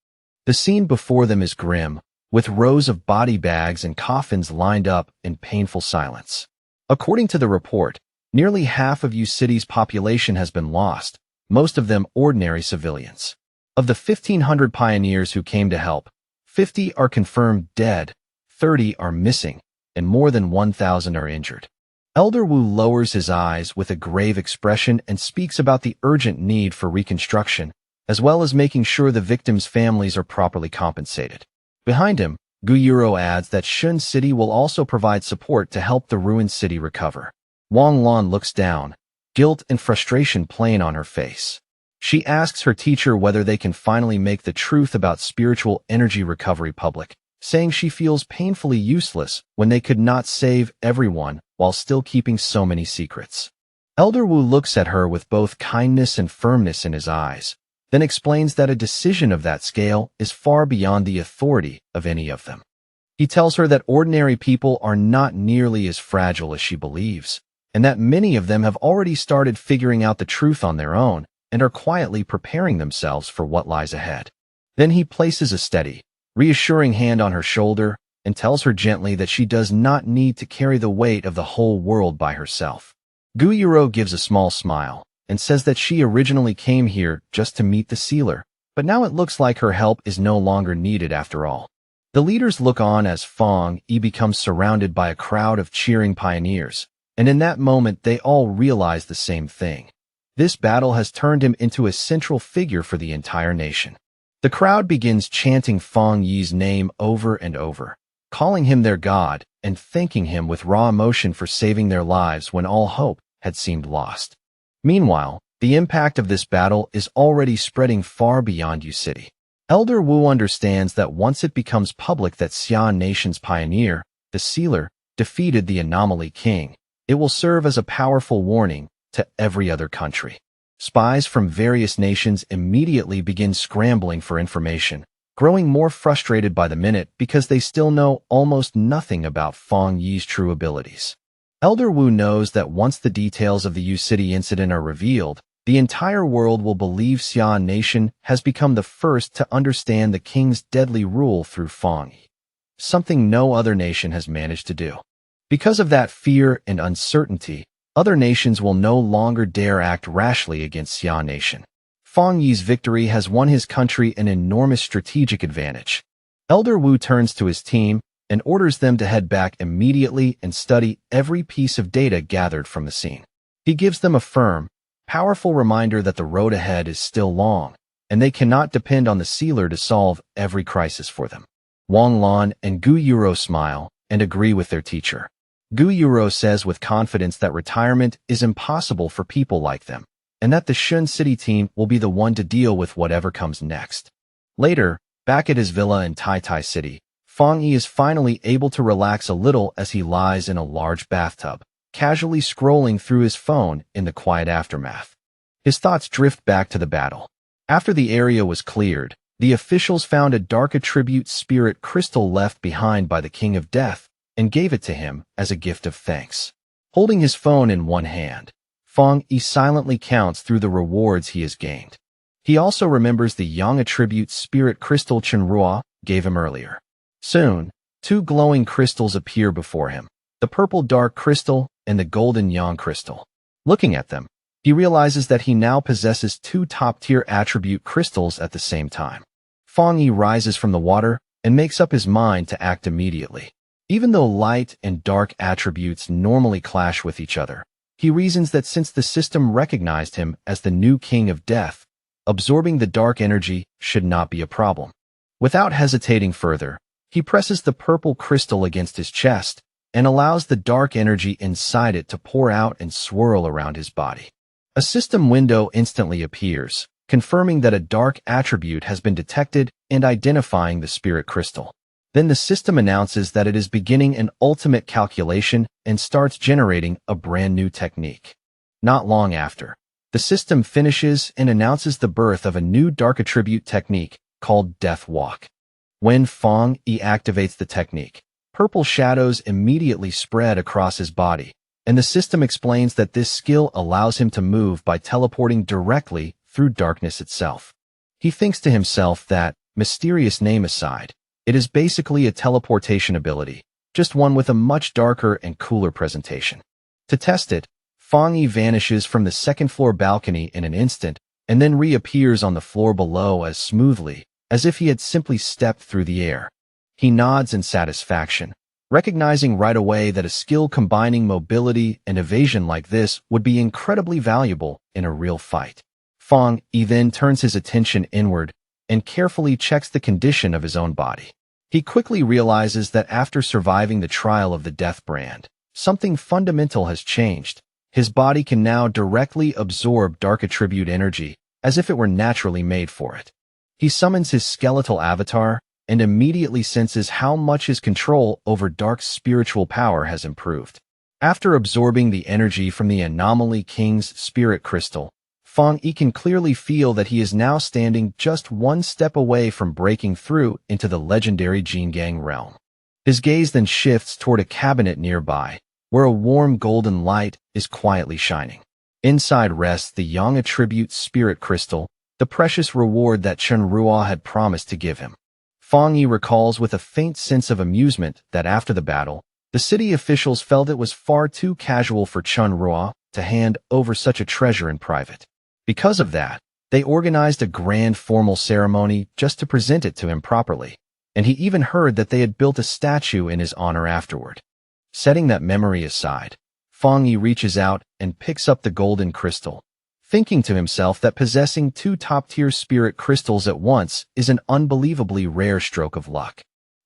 The scene before them is grim, with rows of body bags and coffins lined up in painful silence. According to the report, nearly half of City's population has been lost, most of them ordinary civilians. Of the 1,500 pioneers who came to help, 50 are confirmed dead, 30 are missing, and more than 1,000 are injured. Elder Wu lowers his eyes with a grave expression and speaks about the urgent need for reconstruction, as well as making sure the victims' families are properly compensated. Behind him, Gu Yuro adds that Shun City will also provide support to help the ruined city recover. Wang Lan looks down, guilt and frustration plain on her face. She asks her teacher whether they can finally make the truth about spiritual energy recovery public, saying she feels painfully useless when they could not save everyone while still keeping so many secrets. Elder Wu looks at her with both kindness and firmness in his eyes, then explains that a decision of that scale is far beyond the authority of any of them. He tells her that ordinary people are not nearly as fragile as she believes, and that many of them have already started figuring out the truth on their own and are quietly preparing themselves for what lies ahead. Then he places a steady, reassuring hand on her shoulder and tells her gently that she does not need to carry the weight of the whole world by herself. Gu Yuro gives a small smile and says that she originally came here just to meet the sealer, but now it looks like her help is no longer needed after all. The leaders look on as Fang Yi becomes surrounded by a crowd of cheering pioneers, and in that moment they all realize the same thing. This battle has turned him into a central figure for the entire nation. The crowd begins chanting Fang Yi's name over and over, calling him their god and thanking him with raw emotion for saving their lives when all hope had seemed lost. Meanwhile, the impact of this battle is already spreading far beyond City. Elder Wu understands that once it becomes public that Xia Nation's pioneer, the Sealer, defeated the Anomaly King, it will serve as a powerful warning to every other country. Spies from various nations immediately begin scrambling for information, growing more frustrated by the minute because they still know almost nothing about Fang Yi's true abilities. Elder Wu knows that once the details of the City incident are revealed, the entire world will believe Xia Nation has become the first to understand the king's deadly rule through Fang Yi, something no other nation has managed to do. Because of that fear and uncertainty, other nations will no longer dare act rashly against Xia Nation. Fang Yi's victory has won his country an enormous strategic advantage, Elder Wu turns to his team and orders them to head back immediately and study every piece of data gathered from the scene. He gives them a firm, powerful reminder that the road ahead is still long, and they cannot depend on the sealer to solve every crisis for them. Wang Lan and Gu Yuro smile and agree with their teacher. Gu Yuro says with confidence that retirement is impossible for people like them, and that the Shun City team will be the one to deal with whatever comes next. Later, back at his villa in Tai Tai City, Fang Yi is finally able to relax a little as he lies in a large bathtub, casually scrolling through his phone in the quiet aftermath. His thoughts drift back to the battle. After the area was cleared, the officials found a dark attribute spirit crystal left behind by the King of Death and gave it to him as a gift of thanks. Holding his phone in one hand, Fang Yi silently counts through the rewards he has gained. He also remembers the Yang attribute spirit crystal Chenrua gave him earlier. Soon, two glowing crystals appear before him, the purple dark crystal and the golden Yang crystal. Looking at them, he realizes that he now possesses two top-tier attribute crystals at the same time. Fang Yi rises from the water and makes up his mind to act immediately. Even though light and dark attributes normally clash with each other, he reasons that since the system recognized him as the new King of Death, absorbing the dark energy should not be a problem. Without hesitating further, he presses the purple crystal against his chest and allows the dark energy inside it to pour out and swirl around his body. A system window instantly appears, confirming that a dark attribute has been detected and identifying the spirit crystal. Then the system announces that it is beginning an ultimate calculation and starts generating a brand new technique. Not long after, the system finishes and announces the birth of a new dark attribute technique called Death Walk. When Fang Yi activates the technique, purple shadows immediately spread across his body, and the system explains that this skill allows him to move by teleporting directly through darkness itself. He thinks to himself that, mysterious name aside, it is basically a teleportation ability, just one with a much darker and cooler presentation. To test it, Fang Yi vanishes from the second-floor balcony in an instant and then reappears on the floor below as smoothly as if he had simply stepped through the air. He nods in satisfaction, recognizing right away that a skill combining mobility and evasion like this would be incredibly valuable in a real fight. Fang Yi then turns his attention inward and carefully checks the condition of his own body. He quickly realizes that after surviving the trial of the Death Brand, something fundamental has changed. His body can now directly absorb dark attribute energy, as if it were naturally made for it. He summons his skeletal avatar and immediately senses how much his control over dark spiritual power has improved. After absorbing the energy from the Anomaly King's spirit crystal, Fang Yi can clearly feel that he is now standing just one step away from breaking through into the legendary Jingang realm. His gaze then shifts toward a cabinet nearby, where a warm golden light is quietly shining. Inside rests the Yang attribute spirit crystal, the precious reward that Chenrua had promised to give him. Fang Yi recalls with a faint sense of amusement that after the battle, the city officials felt it was far too casual for Chenrua to hand over such a treasure in private. Because of that, they organized a grand formal ceremony just to present it to him properly, and he even heard that they had built a statue in his honor afterward. Setting that memory aside, Fang Yi reaches out and picks up the golden crystal, thinking to himself that possessing two top-tier spirit crystals at once is an unbelievably rare stroke of luck.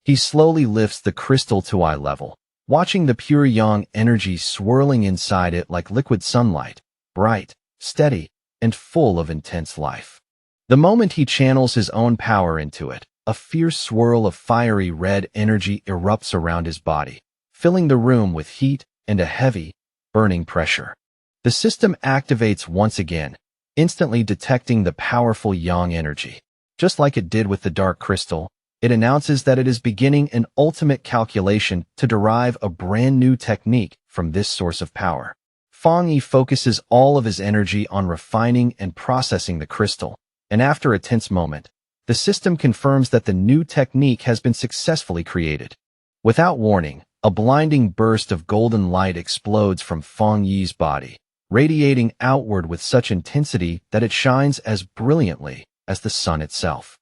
He slowly lifts the crystal to eye level, watching the pure yang energy swirling inside it like liquid sunlight, bright, steady, and full of intense life. The moment he channels his own power into it, a fierce swirl of fiery red energy erupts around his body, filling the room with heat and a heavy, burning pressure. The system activates once again, instantly detecting the powerful yang energy. Just like it did with the dark crystal, it announces that it is beginning an ultimate calculation to derive a brand new technique from this source of power. Fang Yi focuses all of his energy on refining and processing the crystal, and after a tense moment, the system confirms that the new technique has been successfully created. Without warning, a blinding burst of golden light explodes from Fang Yi's body, radiating outward with such intensity that it shines as brilliantly as the sun itself.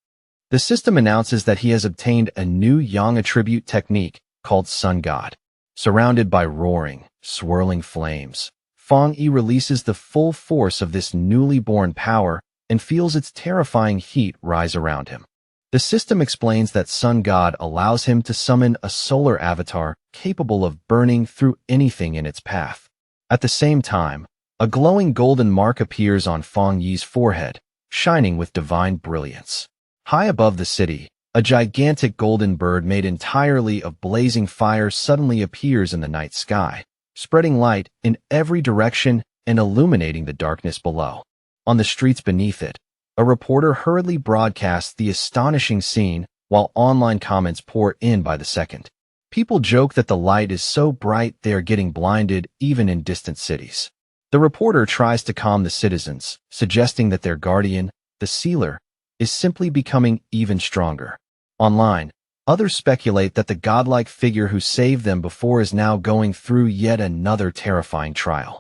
The system announces that he has obtained a new yang attribute technique called Sun God. Surrounded by roaring, swirling flames, Fang Yi releases the full force of this newly born power and feels its terrifying heat rise around him. The system explains that Sun God allows him to summon a solar avatar capable of burning through anything in its path. At the same time, a glowing golden mark appears on Fang Yi's forehead, shining with divine brilliance. High above the city, a gigantic golden bird made entirely of blazing fire suddenly appears in the night sky, spreading light in every direction and illuminating the darkness below. On the streets beneath it, a reporter hurriedly broadcasts the astonishing scene while online comments pour in by the second. People joke that the light is so bright they are getting blinded even in distant cities. The reporter tries to calm the citizens, suggesting that their guardian, the sealer, is simply becoming even stronger. Online, others speculate that the godlike figure who saved them before is now going through yet another terrifying trial.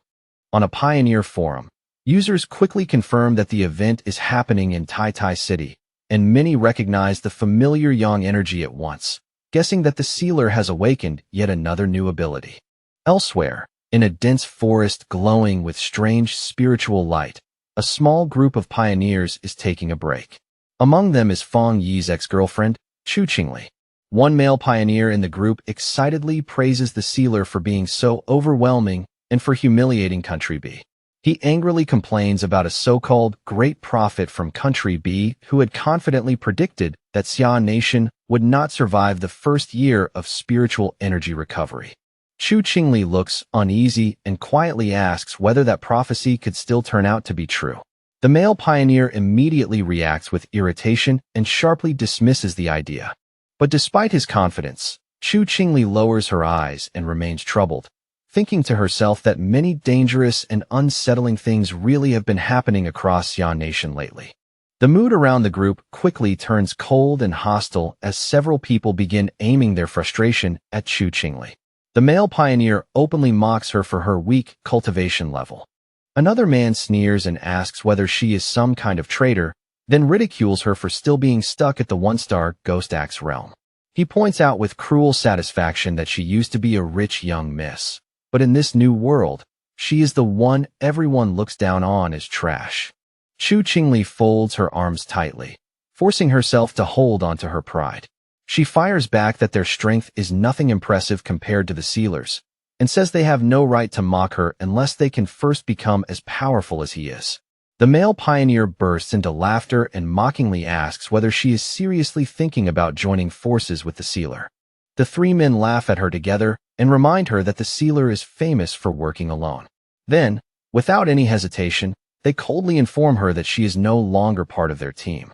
On a Pioneer forum, users quickly confirm that the event is happening in Tai City, and many recognize the familiar yang energy at once, guessing that the sealer has awakened yet another new ability. Elsewhere, in a dense forest glowing with strange spiritual light, a small group of pioneers is taking a break. Among them is Fang Yi's ex-girlfriend, Chu Qingli. One male pioneer in the group excitedly praises the sealer for being so overwhelming and for humiliating Country B. He angrily complains about a so-called great prophet from Country B who had confidently predicted that Xia Nation would not survive the first year of spiritual energy recovery. Chu Qingli looks uneasy and quietly asks whether that prophecy could still turn out to be true. The male pioneer immediately reacts with irritation and sharply dismisses the idea. But despite his confidence, Chu Qingli lowers her eyes and remains troubled, thinking to herself that many dangerous and unsettling things really have been happening across Xia Nation lately. The mood around the group quickly turns cold and hostile as several people begin aiming their frustration at Chu Qingli. The male pioneer openly mocks her for her weak cultivation level. Another man sneers and asks whether she is some kind of traitor, then ridicules her for still being stuck at the one-star Ghost Axe realm. He points out with cruel satisfaction that she used to be a rich young miss, but in this new world, she is the one everyone looks down on as trash. Chu Qingli folds her arms tightly, forcing herself to hold onto her pride. She fires back that their strength is nothing impressive compared to the sealers, and says they have no right to mock her unless they can first become as powerful as he is. The male pioneer bursts into laughter and mockingly asks whether she is seriously thinking about joining forces with the sealer. The three men laugh at her together and remind her that the sealer is famous for working alone. Then, without any hesitation, they coldly inform her that she is no longer part of their team.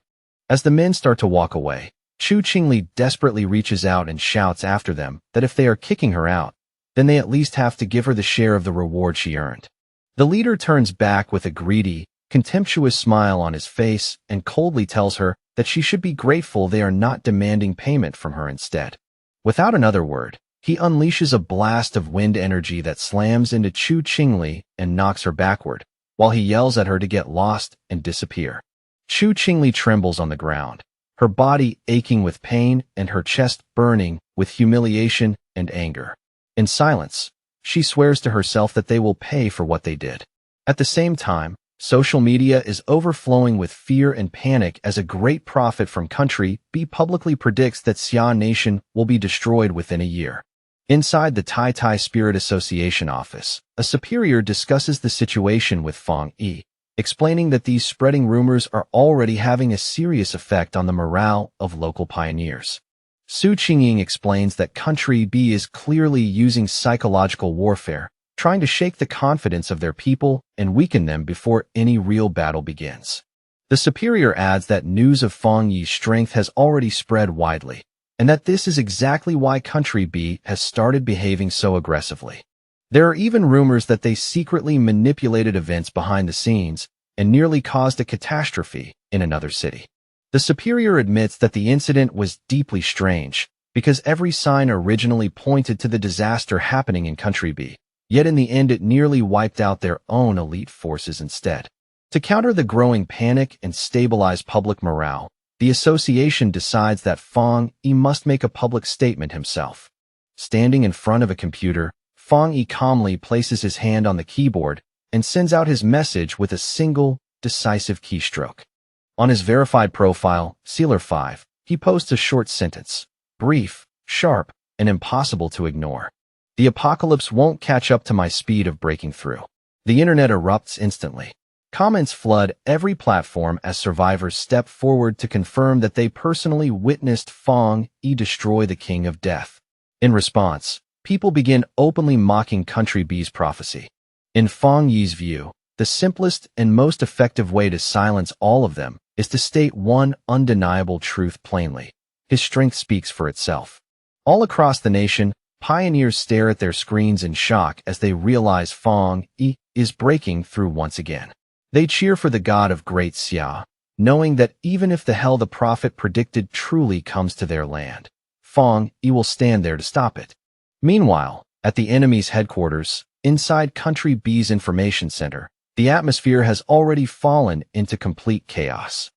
As the men start to walk away, Chu Qingli desperately reaches out and shouts after them that if they are kicking her out, then they at least have to give her the share of the reward she earned. The leader turns back with a greedy, contemptuous smile on his face and coldly tells her that she should be grateful they are not demanding payment from her instead. Without another word, he unleashes a blast of wind energy that slams into Chu Qingli and knocks her backward, while he yells at her to get lost and disappear. Chu Qingli trembles on the ground, her body aching with pain and her chest burning with humiliation and anger. In silence, she swears to herself that they will pay for what they did. At the same time, social media is overflowing with fear and panic as a great prophet from Country B publicly predicts that Xia Nation will be destroyed within a year. Inside the Tai Spirit Association office, a superior discusses the situation with Fang Yi, explaining that these spreading rumors are already having a serious effect on the morale of local pioneers. Su Qingying explains that Country B is clearly using psychological warfare, trying to shake the confidence of their people and weaken them before any real battle begins. The superior adds that news of Fang Yi's strength has already spread widely, and that this is exactly why Country B has started behaving so aggressively. There are even rumors that they secretly manipulated events behind the scenes and nearly caused a catastrophe in another city. The superior admits that the incident was deeply strange, because every sign originally pointed to the disaster happening in Country B, yet in the end it nearly wiped out their own elite forces instead. To counter the growing panic and stabilize public morale, the association decides that Fong Yi must make a public statement himself. Standing in front of a computer, Fong Yi calmly places his hand on the keyboard and sends out his message with a single, decisive keystroke. On his verified profile, Sealer5, he posts a short sentence, brief, sharp, and impossible to ignore. The apocalypse won't catch up to my speed of breaking through. The internet erupts instantly. Comments flood every platform as survivors step forward to confirm that they personally witnessed Fong Yi destroy the King of Death. In response, people begin openly mocking Country B's prophecy. In Fong Yi's view, the simplest and most effective way to silence all of them is to state one undeniable truth plainly. His strength speaks for itself. All across the nation, pioneers stare at their screens in shock as they realize Fong Yi is breaking through once again. They cheer for the god of Great Xia, knowing that even if the hell the prophet predicted truly comes to their land, Fong Yi will stand there to stop it. Meanwhile, at the enemy's headquarters, inside Country B's information center, the atmosphere has already fallen into complete chaos.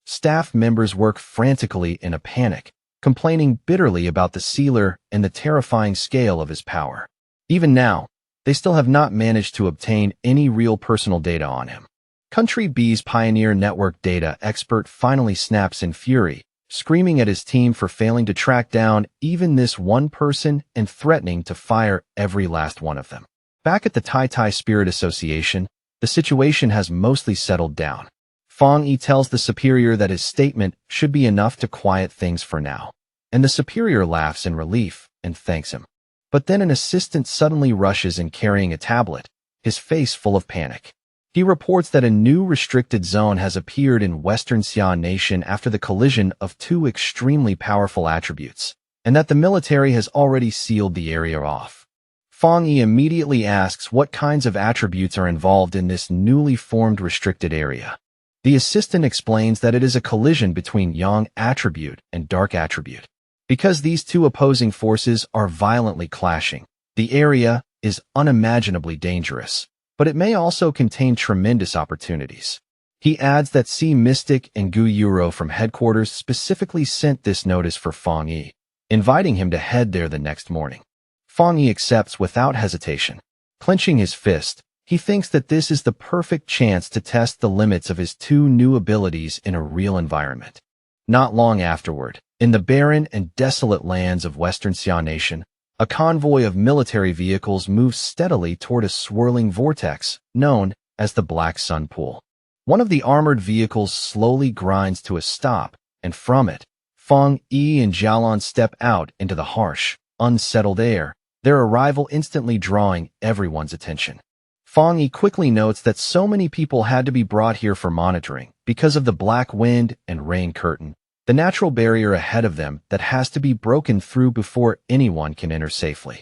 Staff members work frantically in a panic, complaining bitterly about the sealer and the terrifying scale of his power. Even now, they still have not managed to obtain any real personal data on him. Country B's Pioneer Network data expert finally snaps in fury, screaming at his team for failing to track down even this one person and threatening to fire every last one of them. Back at the Tai Tai Spirit Association, the situation has mostly settled down. Fong Yi tells the superior that his statement should be enough to quiet things for now, and the superior laughs in relief and thanks him. But then an assistant suddenly rushes in carrying a tablet, his face full of panic. He reports that a new restricted zone has appeared in Western Xia Nation after the collision of two extremely powerful attributes, and that the military has already sealed the area off. Fong Yi immediately asks what kinds of attributes are involved in this newly formed restricted area. The assistant explains that it is a collision between Yang attribute and Dark attribute. Because these two opposing forces are violently clashing, the area is unimaginably dangerous, but it may also contain tremendous opportunities. He adds that Sea Mystic and Gu Yuro from headquarters specifically sent this notice for Fong Yi, inviting him to head there the next morning. Fong Yi accepts without hesitation. Clenching his fist, he thinks that this is the perfect chance to test the limits of his two new abilities in a real environment. Not long afterward, in the barren and desolate lands of Western Xia Nation, a convoy of military vehicles moves steadily toward a swirling vortex known as the Black Sun Pool. One of the armored vehicles slowly grinds to a stop, and from it, Fong Yi and Jialan step out into the harsh, unsettled air, their arrival instantly drawing everyone's attention. Fong Yi quickly notes that so many people had to be brought here for monitoring because of the black wind and rain curtain, the natural barrier ahead of them that has to be broken through before anyone can enter safely.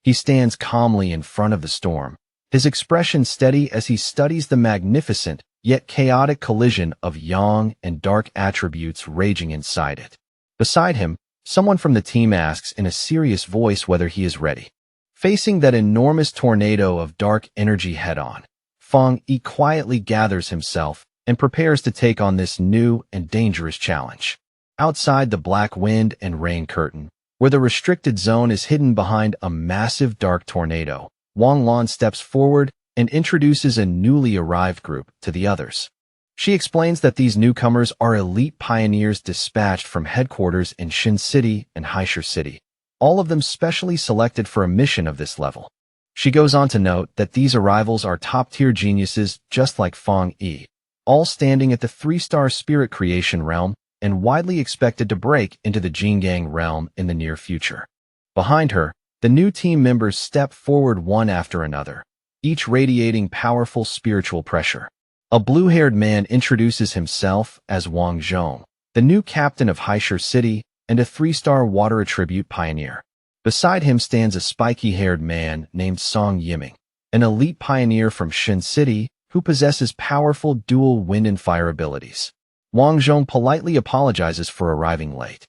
He stands calmly in front of the storm, his expression steady as he studies the magnificent yet chaotic collision of Yang and Dark attributes raging inside it. Beside him, someone from the team asks in a serious voice whether he is ready. Facing that enormous tornado of dark energy head-on, Fong Yi quietly gathers himself and prepares to take on this new and dangerous challenge. Outside the black wind and rain curtain, where the restricted zone is hidden behind a massive dark tornado, Wang Lan steps forward and introduces a newly arrived group to the others. She explains that these newcomers are elite pioneers dispatched from headquarters in Shin City and Haisher City, all of them specially selected for a mission of this level. She goes on to note that these arrivals are top-tier geniuses just like Fong Yi, all standing at the 3-star spirit creation realm and widely expected to break into the Jingang realm in the near future. Behind her, the new team members step forward one after another, each radiating powerful spiritual pressure. A blue-haired man introduces himself as Wang Zhong, the new captain of Haisher City and a 3-star water attribute pioneer. Beside him stands a spiky-haired man named Song Yiming, an elite pioneer from Shin City who possesses powerful dual wind and fire abilities. Wang Zhong politely apologizes for arriving late.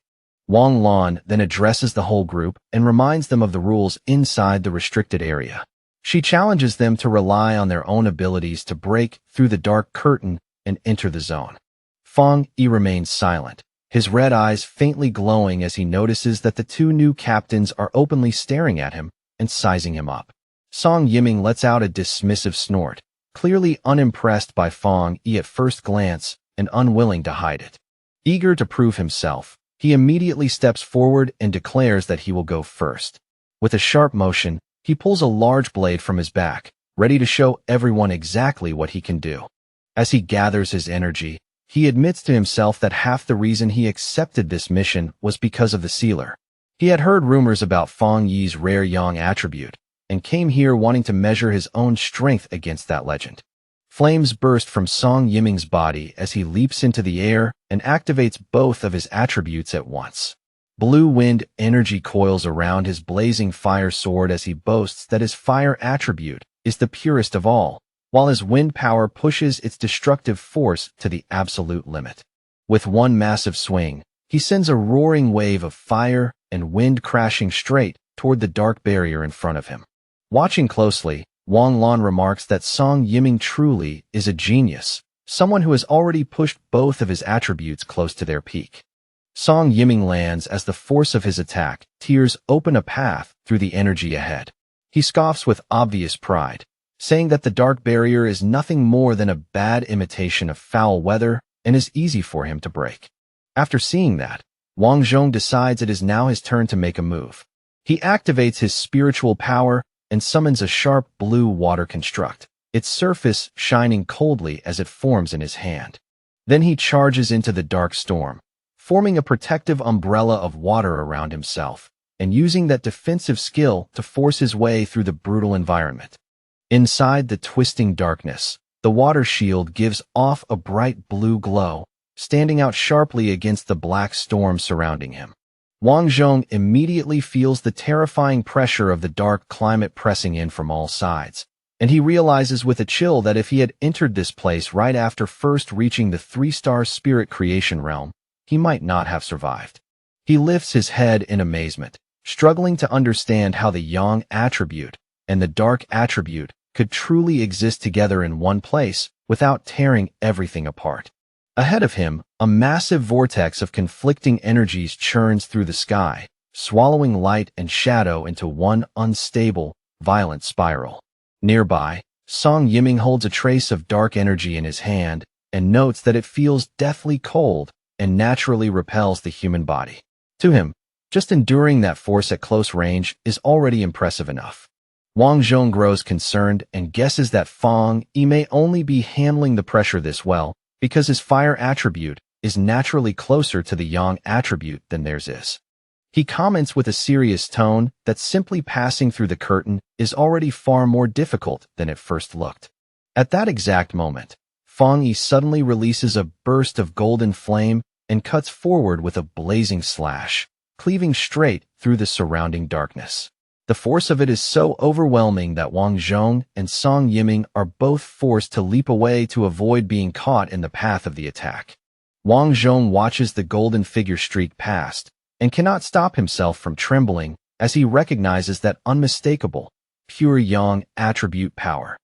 Wang Lan then addresses the whole group and reminds them of the rules inside the restricted area. She challenges them to rely on their own abilities to break through the dark curtain and enter the zone. Fong Yi remains silent, his red eyes faintly glowing as he notices that the two new captains are openly staring at him and sizing him up. Song Yiming lets out a dismissive snort, clearly unimpressed by Fong Yi at first glance and unwilling to hide it. Eager to prove himself, he immediately steps forward and declares that he will go first. With a sharp motion, he pulls a large blade from his back, ready to show everyone exactly what he can do. As he gathers his energy, he admits to himself that half the reason he accepted this mission was because of the sealer. He had heard rumors about Fong Yi's rare yang attribute, and came here wanting to measure his own strength against that legend. Flames burst from Song Yiming's body as he leaps into the air and activates both of his attributes at once. Blue wind energy coils around his blazing fire sword as he boasts that his fire attribute is the purest of all, while his wind power pushes its destructive force to the absolute limit. With one massive swing, he sends a roaring wave of fire and wind crashing straight toward the dark barrier in front of him. Watching closely, Wang Lan remarks that Song Yiming truly is a genius, someone who has already pushed both of his attributes close to their peak. Song Yiming lands as the force of his attack tears open a path through the energy ahead. He scoffs with obvious pride, saying that the dark barrier is nothing more than a bad imitation of foul weather and is easy for him to break. After seeing that, Wang Zhong decides it is now his turn to make a move. He activates his spiritual power and summons a sharp blue water construct, its surface shining coldly as it forms in his hand. Then he charges into the dark storm, forming a protective umbrella of water around himself, and using that defensive skill to force his way through the brutal environment. Inside the twisting darkness, the water shield gives off a bright blue glow, standing out sharply against the black storm surrounding him. Wang Zhong immediately feels the terrifying pressure of the dark climate pressing in from all sides, and he realizes with a chill that if he had entered this place right after first reaching the 3-star spirit creation realm, he might not have survived. He lifts his head in amazement, struggling to understand how the yang attribute and the dark attribute could truly exist together in one place without tearing everything apart. Ahead of him, a massive vortex of conflicting energies churns through the sky, swallowing light and shadow into one unstable, violent spiral. Nearby, Song Yiming holds a trace of dark energy in his hand and notes that it feels deathly cold and naturally repels the human body. To him, just enduring that force at close range is already impressive enough. Wang Zhong grows concerned and guesses that Fong Yi may only be handling the pressure this well because his fire attribute is naturally closer to the yang attribute than theirs is. He comments with a serious tone that simply passing through the curtain is already far more difficult than it first looked. At that exact moment, Fong Yi suddenly releases a burst of golden flame and cuts forward with a blazing slash, cleaving straight through the surrounding darkness. The force of it is so overwhelming that Wang Zhong and Song Yiming are both forced to leap away to avoid being caught in the path of the attack. Wang Zhong watches the golden figure streak past and cannot stop himself from trembling as he recognizes that unmistakable, pure yang attribute power.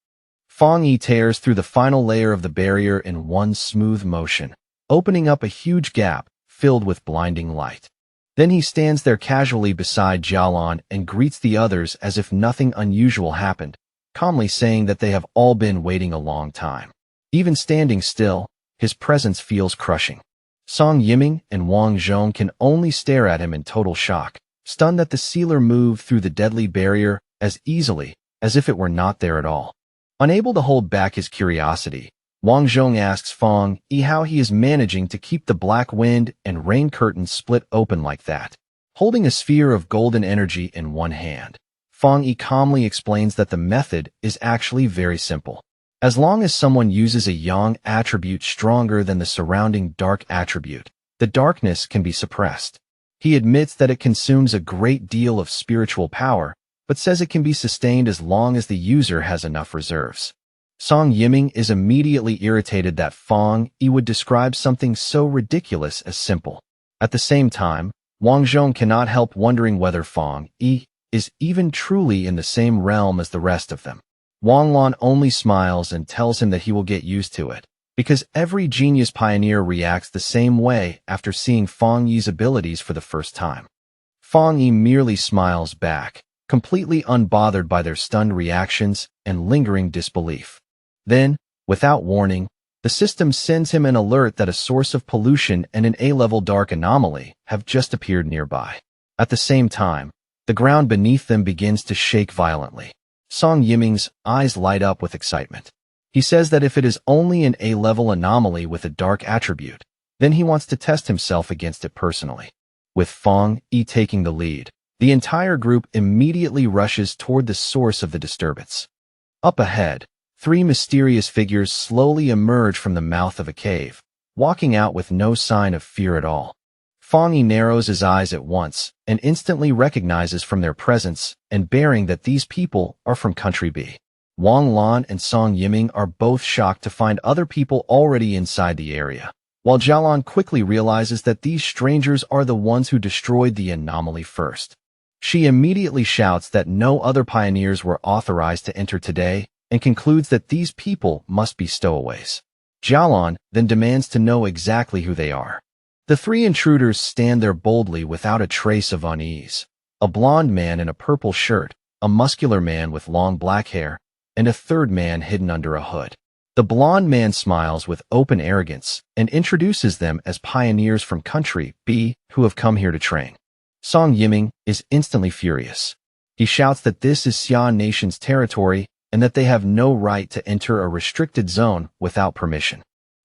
Fong Yi tears through the final layer of the barrier in one smooth motion, opening up a huge gap filled with blinding light. Then he stands there casually beside Jialan and greets the others as if nothing unusual happened, calmly saying that they have all been waiting a long time. Even standing still, his presence feels crushing. Song Yiming and Wang Zhong can only stare at him in total shock, stunned that the sealer moved through the deadly barrier as easily as if it were not there at all. Unable to hold back his curiosity, Wang Zhong asks Fong Yi how he is managing to keep the black wind and rain curtains split open like that. Holding a sphere of golden energy in one hand, Fong Yi calmly explains that the method is actually very simple. As long as someone uses a yang attribute stronger than the surrounding dark attribute, the darkness can be suppressed. He admits that it consumes a great deal of spiritual power, but says it can be sustained as long as the user has enough reserves. Song Yiming is immediately irritated that Fong Yi would describe something so ridiculous as simple. At the same time, Wang Zhong cannot help wondering whether Fong Yi is even truly in the same realm as the rest of them. Wang Lan only smiles and tells him that he will get used to it, because every genius pioneer reacts the same way after seeing Fang Yi's abilities for the first time. Fang Yi merely smiles back, completely unbothered by their stunned reactions and lingering disbelief. Then, without warning, the system sends him an alert that a source of pollution and an A-level dark anomaly have just appeared nearby. At the same time, the ground beneath them begins to shake violently. Song Yiming's eyes light up with excitement. He says that if it is only an A-level anomaly with a dark attribute, then he wants to test himself against it personally. With Fang Yi taking the lead, the entire group immediately rushes toward the source of the disturbance. Up ahead, three mysterious figures slowly emerge from the mouth of a cave, walking out with no sign of fear at all. Fang Yi narrows his eyes at once and instantly recognizes from their presence and bearing that these people are from Country B. Wang Lan and Song Yiming are both shocked to find other people already inside the area, while Jialan quickly realizes that these strangers are the ones who destroyed the anomaly first. She immediately shouts that no other pioneers were authorized to enter today and concludes that these people must be stowaways. Jialan then demands to know exactly who they are. The three intruders stand there boldly without a trace of unease. A blond man in a purple shirt, a muscular man with long black hair, and a third man hidden under a hood. The blond man smiles with open arrogance and introduces them as pioneers from Country B who have come here to train. Song Yiming is instantly furious. He shouts that this is Xia Nation's territory and that they have no right to enter a restricted zone without permission.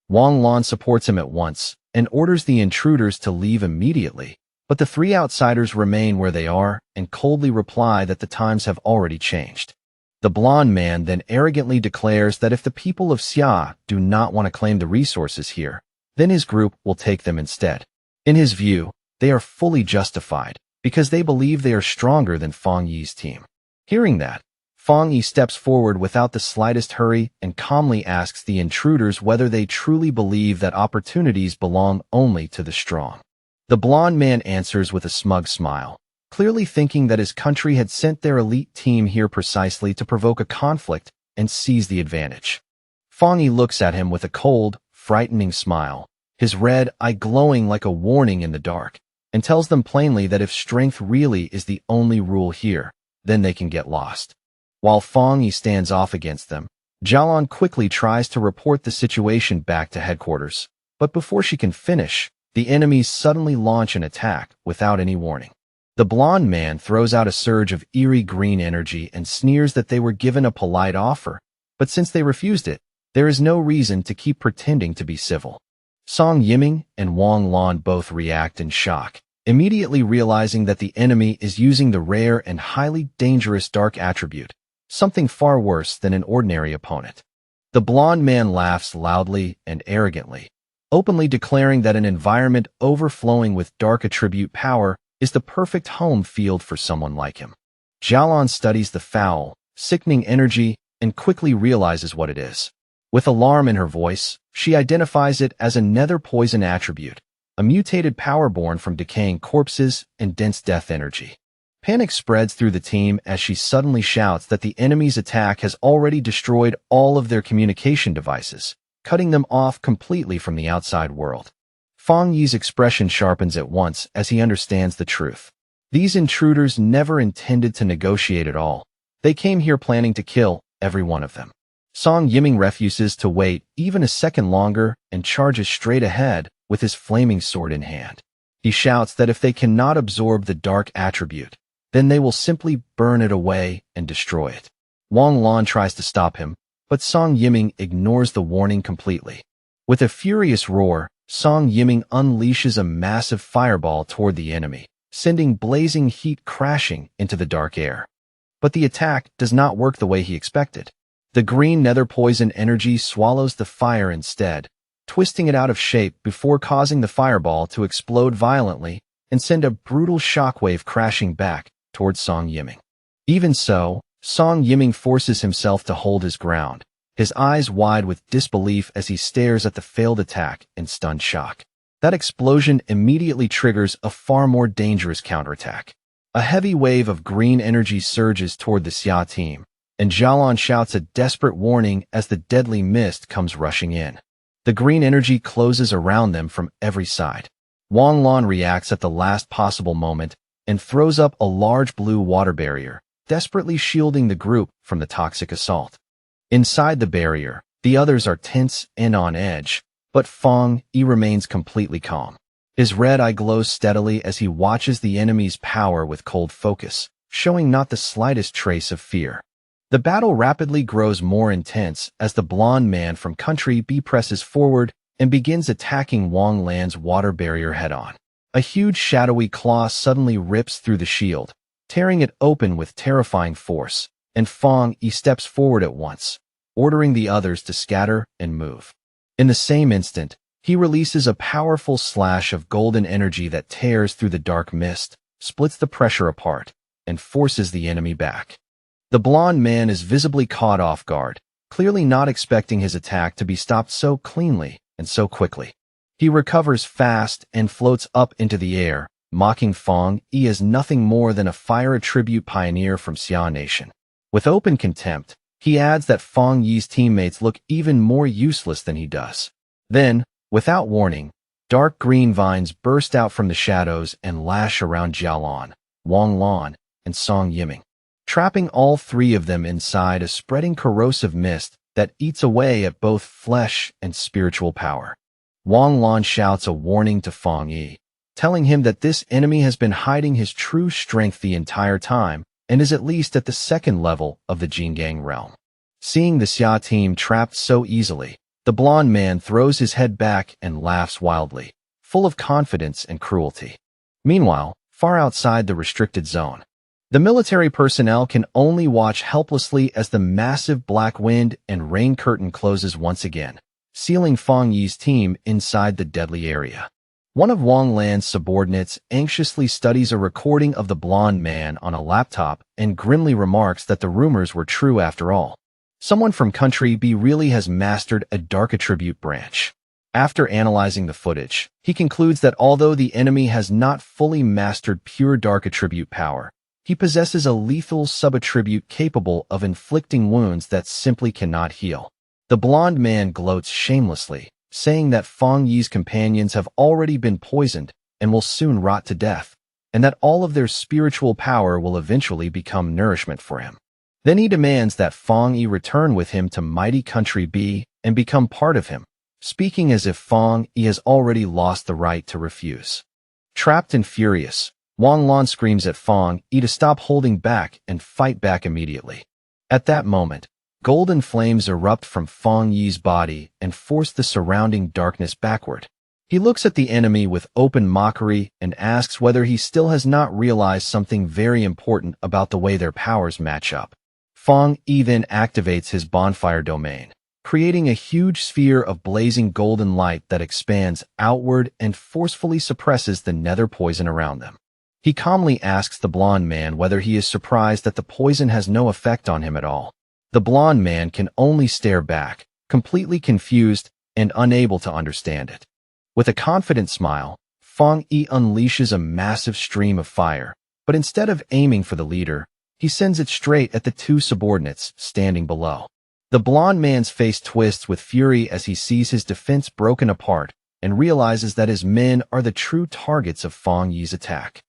Wang Lan supports him at once and orders the intruders to leave immediately, but the three outsiders remain where they are and coldly reply that the times have already changed. The blond man then arrogantly declares that if the people of Xia do not want to claim the resources here, then his group will take them instead. In his view, they are fully justified because they believe they are stronger than Fang Yi's team. Hearing that, Fang Yi steps forward without the slightest hurry and calmly asks the intruders whether they truly believe that opportunities belong only to the strong. The blond man answers with a smug smile, clearly thinking that his country had sent their elite team here precisely to provoke a conflict and seize the advantage. Fang Yi looks at him with a cold, frightening smile, his red eye glowing like a warning in the dark, and tells them plainly that if strength really is the only rule here, then they can get lost. While Fang Yi stands off against them, Jialan quickly tries to report the situation back to headquarters, but before she can finish, the enemies suddenly launch an attack without any warning. The blond man throws out a surge of eerie green energy and sneers that they were given a polite offer, but since they refused it, there is no reason to keep pretending to be civil. Song Yiming and Wang Lan both react in shock, immediately realizing that the enemy is using the rare and highly dangerous dark attribute, something far worse than an ordinary opponent. The blond man laughs loudly and arrogantly, openly declaring that an environment overflowing with dark attribute power is the perfect home field for someone like him. Jialan studies the foul, sickening energy and quickly realizes what it is. With alarm in her voice, she identifies it as a nether poison attribute, a mutated power born from decaying corpses and dense death energy. Panic spreads through the team as she suddenly shouts that the enemy's attack has already destroyed all of their communication devices, cutting them off completely from the outside world. Fang Yi's expression sharpens at once as he understands the truth. These intruders never intended to negotiate at all. They came here planning to kill every one of them. Song Yiming refuses to wait even a second longer and charges straight ahead with his flaming sword in hand. He shouts that if they cannot absorb the dark attribute, then they will simply burn it away and destroy it. Wang Lan tries to stop him, but Song Yiming ignores the warning completely. With a furious roar, Song Yiming unleashes a massive fireball toward the enemy, sending blazing heat crashing into the dark air. But the attack does not work the way he expected. The green nether poison energy swallows the fire instead, twisting it out of shape before causing the fireball to explode violently and send a brutal shockwave crashing back towards Song Yiming. Even so, Song Yiming forces himself to hold his ground, his eyes wide with disbelief as he stares at the failed attack in stunned shock. That explosion immediately triggers a far more dangerous counterattack. A heavy wave of green energy surges toward the Xia team, and Jialan shouts a desperate warning as the deadly mist comes rushing in. The The green energy closes around them from every side. Wang Lan reacts at the last possible moment and throws up a large blue water barrier, desperately shielding the group from the toxic assault. Inside the barrier, the others are tense and on edge, but Fang Yi remains completely calm. His red eye glows steadily as he watches the enemy's power with cold focus, showing not the slightest trace of fear. The battle rapidly grows more intense as the blonde man from Country B presses forward and begins attacking Wang Lan's water barrier head-on. A huge shadowy claw suddenly rips through the shield, tearing it open with terrifying force, and Fang Yi steps forward at once, ordering the others to scatter and move. In the same instant, he releases a powerful slash of golden energy that tears through the dark mist, splits the pressure apart, and forces the enemy back. The blonde man is visibly caught off guard, clearly not expecting his attack to be stopped so cleanly and so quickly. He recovers fast and floats up into the air, mocking Fang Yi as nothing more than a fire attribute pioneer from Xia Nation. With open contempt, he adds that Fang Yi's teammates look even more useless than he does. Then, without warning, dark green vines burst out from the shadows and lash around Jialan, Wang Lan, and Song Yiming, trapping all three of them inside a spreading corrosive mist that eats away at both flesh and spiritual power. Wang Lan shouts a warning to Fang Yi, telling him that this enemy has been hiding his true strength the entire time and is at least at the second level of the Jingang realm. Seeing the Xia team trapped so easily, the blonde man throws his head back and laughs wildly, full of confidence and cruelty. Meanwhile, far outside the restricted zone, the military personnel can only watch helplessly as the massive black wind and rain curtain closes once again, sealing Fang Yi's team inside the deadly area. One of Wang Lan's subordinates anxiously studies a recording of the blonde man on a laptop and grimly remarks that the rumors were true after all. Someone from Country B really has mastered a dark attribute branch. After analyzing the footage, he concludes that although the enemy has not fully mastered pure dark attribute power, he possesses a lethal sub-attribute capable of inflicting wounds that simply cannot heal. The blonde man gloats shamelessly, saying that Fang Yi's companions have already been poisoned and will soon rot to death, and that all of their spiritual power will eventually become nourishment for him. Then he demands that Fang Yi return with him to mighty Country B and become part of him, speaking as if Fang Yi has already lost the right to refuse. Trapped and furious, Wang Lan screams at Fang Yi to stop holding back and fight back immediately. At that moment, golden flames erupt from Fang Yi's body and force the surrounding darkness backward. He looks at the enemy with open mockery and asks whether he still has not realized something very important about the way their powers match up. Fang Yi then activates his bonfire domain, creating a huge sphere of blazing golden light that expands outward and forcefully suppresses the nether poison around them. He calmly asks the blonde man whether he is surprised that the poison has no effect on him at all. The blonde man can only stare back, completely confused and unable to understand it. With a confident smile, Fang Yi unleashes a massive stream of fire, but instead of aiming for the leader, he sends it straight at the two subordinates standing below. The blonde man's face twists with fury as he sees his defense broken apart and realizes that his men are the true targets of Fang Yi's attack.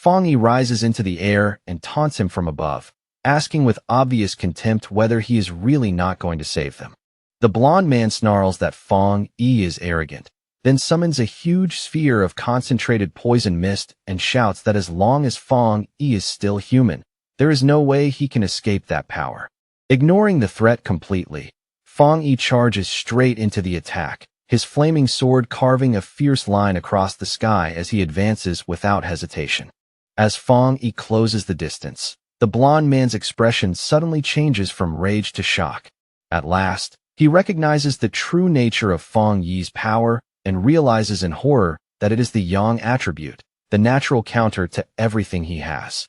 Fang Yi rises into the air and taunts him from above, asking with obvious contempt whether he is really not going to save them. The blonde man snarls that Fang Yi is arrogant, then summons a huge sphere of concentrated poison mist and shouts that as long as Fang Yi is still human, there is no way he can escape that power. Ignoring the threat completely, Fang Yi charges straight into the attack, his flaming sword carving a fierce line across the sky as he advances without hesitation. As Fang Yi closes the distance, the blonde man's expression suddenly changes from rage to shock. At last, he recognizes the true nature of Fang Yi's power and realizes in horror that it is the Yang attribute, the natural counter to everything he has.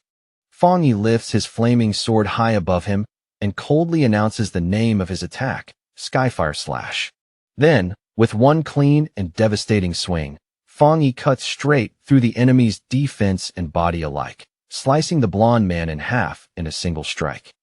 Fang Yi lifts his flaming sword high above him and coldly announces the name of his attack, Skyfire Slash. Then, with one clean and devastating swing, Fang Yi cuts straight through the enemy's defense and body alike, slicing the blonde man in half in a single strike.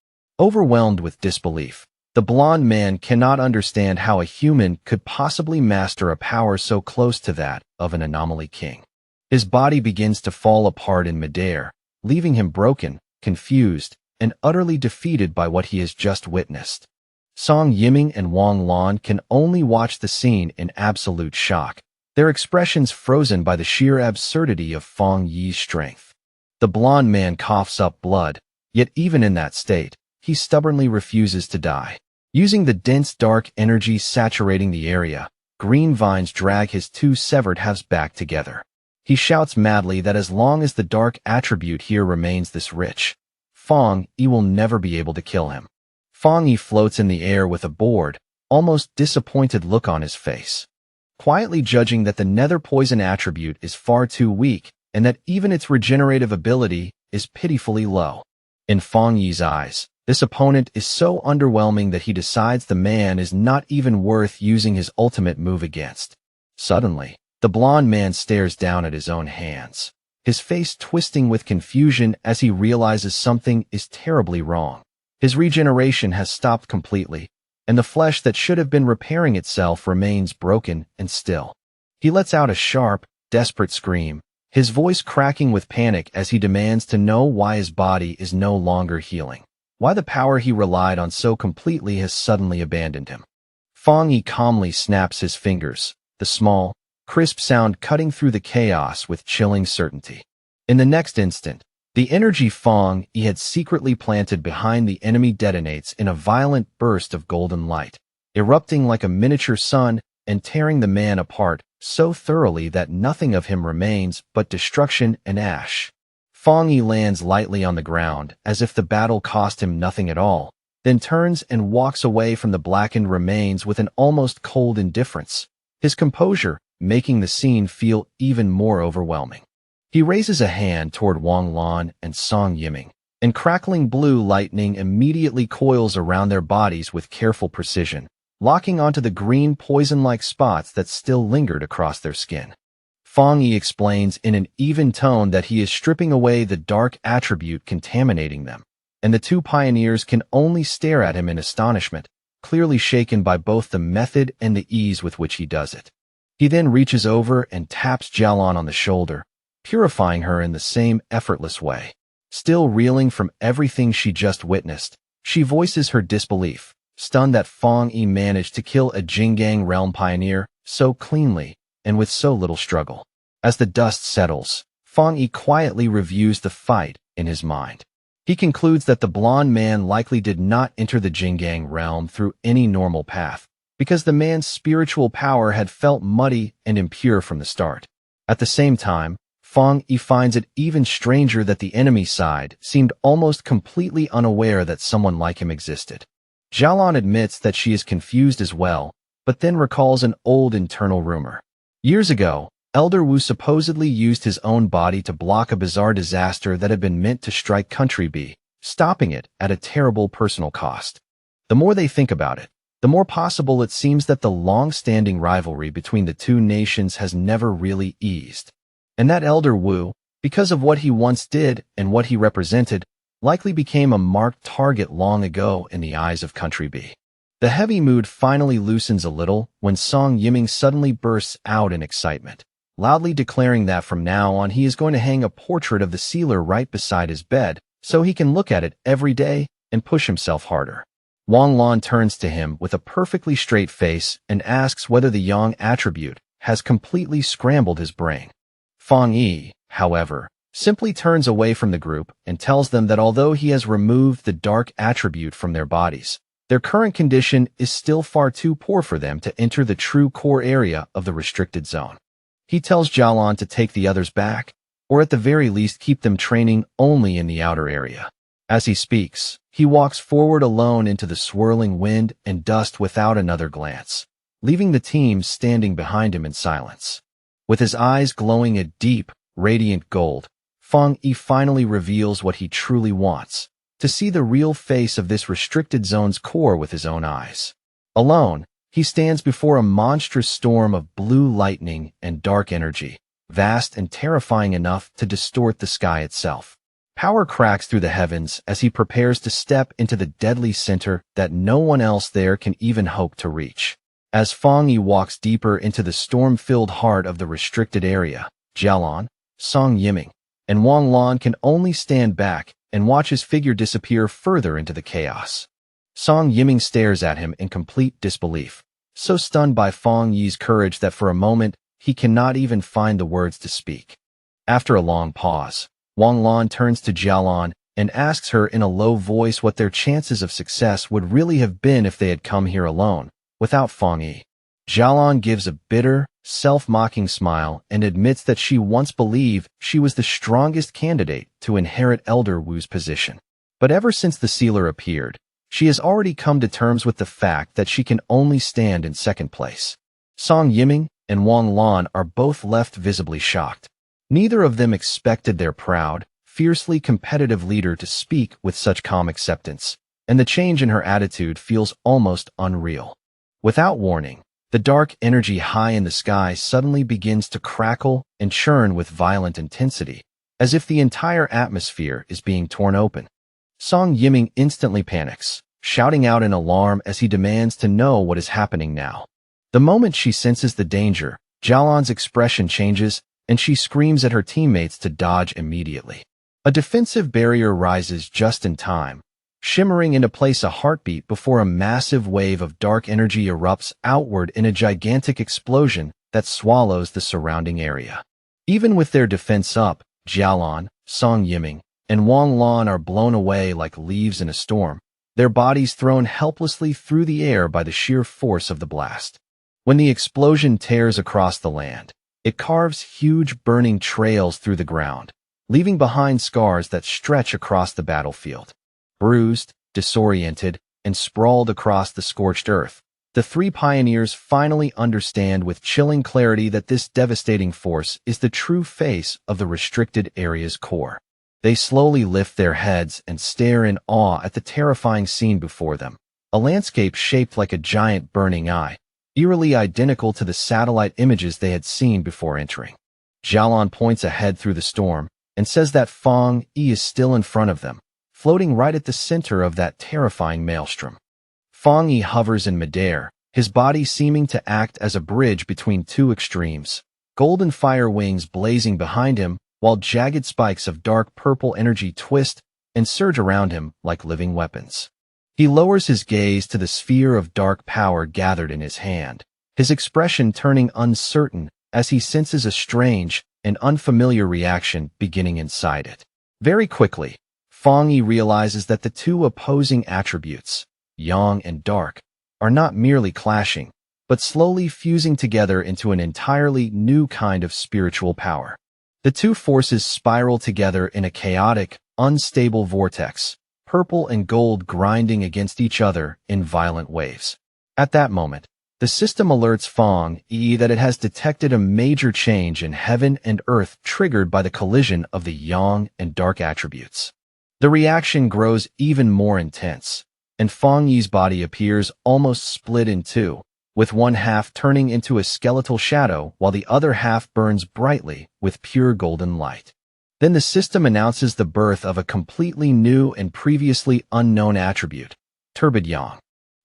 Overwhelmed with disbelief, The blonde man cannot understand how a human could possibly master a power so close to that of an anomaly king. His body begins to fall apart in midair, leaving him broken, confused, and utterly defeated by what he has just witnessed. Song Yiming and Wang Lan can only watch the scene in absolute shock, their expressions frozen by the sheer absurdity of Feng Yi's strength. The blonde man coughs up blood, yet even in that state, he stubbornly refuses to die. Using the dense dark energy saturating the area, green vines drag his two severed halves back together. He shouts madly that as long as the dark attribute here remains this rich, Feng Yi will never be able to kill him. Feng Yi floats in the air with a bored, almost disappointed look on his face, quietly judging that the nether poison attribute is far too weak and that even its regenerative ability is pitifully low. In Feng Yi's eyes, this opponent is so underwhelming that he decides the man is not even worth using his ultimate move against. Suddenly, the blonde man stares down at his own hands, his face twisting with confusion as he realizes something is terribly wrong. His regeneration has stopped completely, and the flesh that should have been repairing itself remains broken and still. He lets out a sharp, desperate scream, his voice cracking with panic as he demands to know why his body is no longer healing, why the power he relied on so completely has suddenly abandoned him. Feng Yi calmly snaps his fingers, the small, crisp sound cutting through the chaos with chilling certainty. In the next instant, the energy Feng Yi had secretly planted behind the enemy detonates in a violent burst of golden light, erupting like a miniature sun and tearing the man apart so thoroughly that nothing of him remains but destruction and ash. Feng Yi lands lightly on the ground as if the battle cost him nothing at all, then turns and walks away from the blackened remains with an almost cold indifference, his composure making the scene feel even more overwhelming. He raises a hand toward Wang Lan and Song Yiming, and crackling blue lightning immediately coils around their bodies with careful precision, locking onto the green poison-like spots that still lingered across their skin. Feng Yi explains in an even tone that he is stripping away the dark attribute contaminating them, and the two pioneers can only stare at him in astonishment, clearly shaken by both the method and the ease with which he does it. He then reaches over and taps Jialan on the shoulder, purifying her in the same effortless way. Still reeling from everything she just witnessed, she voices her disbelief, stunned that Feng Yi managed to kill a Jinggang realm pioneer so cleanly and with so little struggle. As the dust settles, Feng Yi quietly reviews the fight in his mind. He concludes that the blonde man likely did not enter the Jinggang realm through any normal path, because the man's spiritual power had felt muddy and impure from the start. At the same time, Feng Yi finds it even stranger that the enemy side seemed almost completely unaware that someone like him existed. Jialan admits that she is confused as well, but then recalls an old internal rumor. Years ago, Elder Wu supposedly used his own body to block a bizarre disaster that had been meant to strike Country B, stopping it at a terrible personal cost. The more they think about it, the more possible it seems that the long-standing rivalry between the two nations has never really eased. And that Elder Wu, because of what he once did and what he represented, likely became a marked target long ago in the eyes of Country B. The heavy mood finally loosens a little when Song Yiming suddenly bursts out in excitement, loudly declaring that from now on he is going to hang a portrait of the sealer right beside his bed so he can look at it every day and push himself harder. Wang Lan turns to him with a perfectly straight face and asks whether the Yang attribute has completely scrambled his brain. Feng Yi, however, simply turns away from the group and tells them that although he has removed the dark attribute from their bodies, their current condition is still far too poor for them to enter the true core area of the restricted zone. He tells Jialan to take the others back, or at the very least keep them training only in the outer area. As he speaks, he walks forward alone into the swirling wind and dust without another glance, leaving the team standing behind him in silence. With his eyes glowing a deep, radiant gold, Feng Yi finally reveals what he truly wants, to see the real face of this restricted zone's core with his own eyes. Alone, he stands before a monstrous storm of blue lightning and dark energy, vast and terrifying enough to distort the sky itself. Power cracks through the heavens as he prepares to step into the deadly center that no one else there can even hope to reach. As Fang Yi walks deeper into the storm-filled heart of the restricted area, Jialan, Song Yiming, and Wang Lan can only stand back and watch his figure disappear further into the chaos. Song Yiming stares at him in complete disbelief, so stunned by Fang Yi's courage that for a moment he cannot even find the words to speak. After a long pause, Wang Lan turns to Jialan and asks her in a low voice what their chances of success would really have been if they had come here alone, without Fang Yi. Jialan gives a bitter, self-mocking smile and admits that she once believed she was the strongest candidate to inherit Elder Wu's position. But ever since the sealer appeared, she has already come to terms with the fact that she can only stand in second place. Song Yiming and Wang Lan are both left visibly shocked. Neither of them expected their proud, fiercely competitive leader to speak with such calm acceptance, and the change in her attitude feels almost unreal. Without warning, the dark energy high in the sky suddenly begins to crackle and churn with violent intensity, as if the entire atmosphere is being torn open. Song Yiming instantly panics, shouting out in alarm as he demands to know what is happening now. The moment she senses the danger, Jialan's expression changes, and she screams at her teammates to dodge immediately. A defensive barrier rises just in time, shimmering into place a heartbeat before a massive wave of dark energy erupts outward in a gigantic explosion that swallows the surrounding area. Even with their defense up, Jialan, Song Yiming, and Wang Lan are blown away like leaves in a storm, their bodies thrown helplessly through the air by the sheer force of the blast. When the explosion tears across the land, it carves huge burning trails through the ground, leaving behind scars that stretch across the battlefield. Bruised, disoriented, and sprawled across the scorched earth, the three pioneers finally understand with chilling clarity that this devastating force is the true face of the restricted area's core. They slowly lift their heads and stare in awe at the terrifying scene before them, a landscape shaped like a giant burning eye, eerily identical to the satellite images they had seen before entering. Jialan points ahead through the storm and says that Fang Yi is still in front of them, floating right at the center of that terrifying maelstrom. Fang Yi hovers in midair, his body seeming to act as a bridge between two extremes, golden fire wings blazing behind him, while jagged spikes of dark purple energy twist and surge around him like living weapons. He lowers his gaze to the sphere of dark power gathered in his hand, his expression turning uncertain as he senses a strange and unfamiliar reaction beginning inside it. Very quickly, Fang Yi realizes that the two opposing attributes, yang and dark, are not merely clashing, but slowly fusing together into an entirely new kind of spiritual power. The two forces spiral together in a chaotic, unstable vortex, purple and gold grinding against each other in violent waves. At that moment, the system alerts Fang Yi that it has detected a major change in heaven and earth triggered by the collision of the yang and dark attributes. The reaction grows even more intense, and Fang Yi's body appears almost split in two, with one half turning into a skeletal shadow while the other half burns brightly with pure golden light. Then the system announces the birth of a completely new and previously unknown attribute, turbid yang.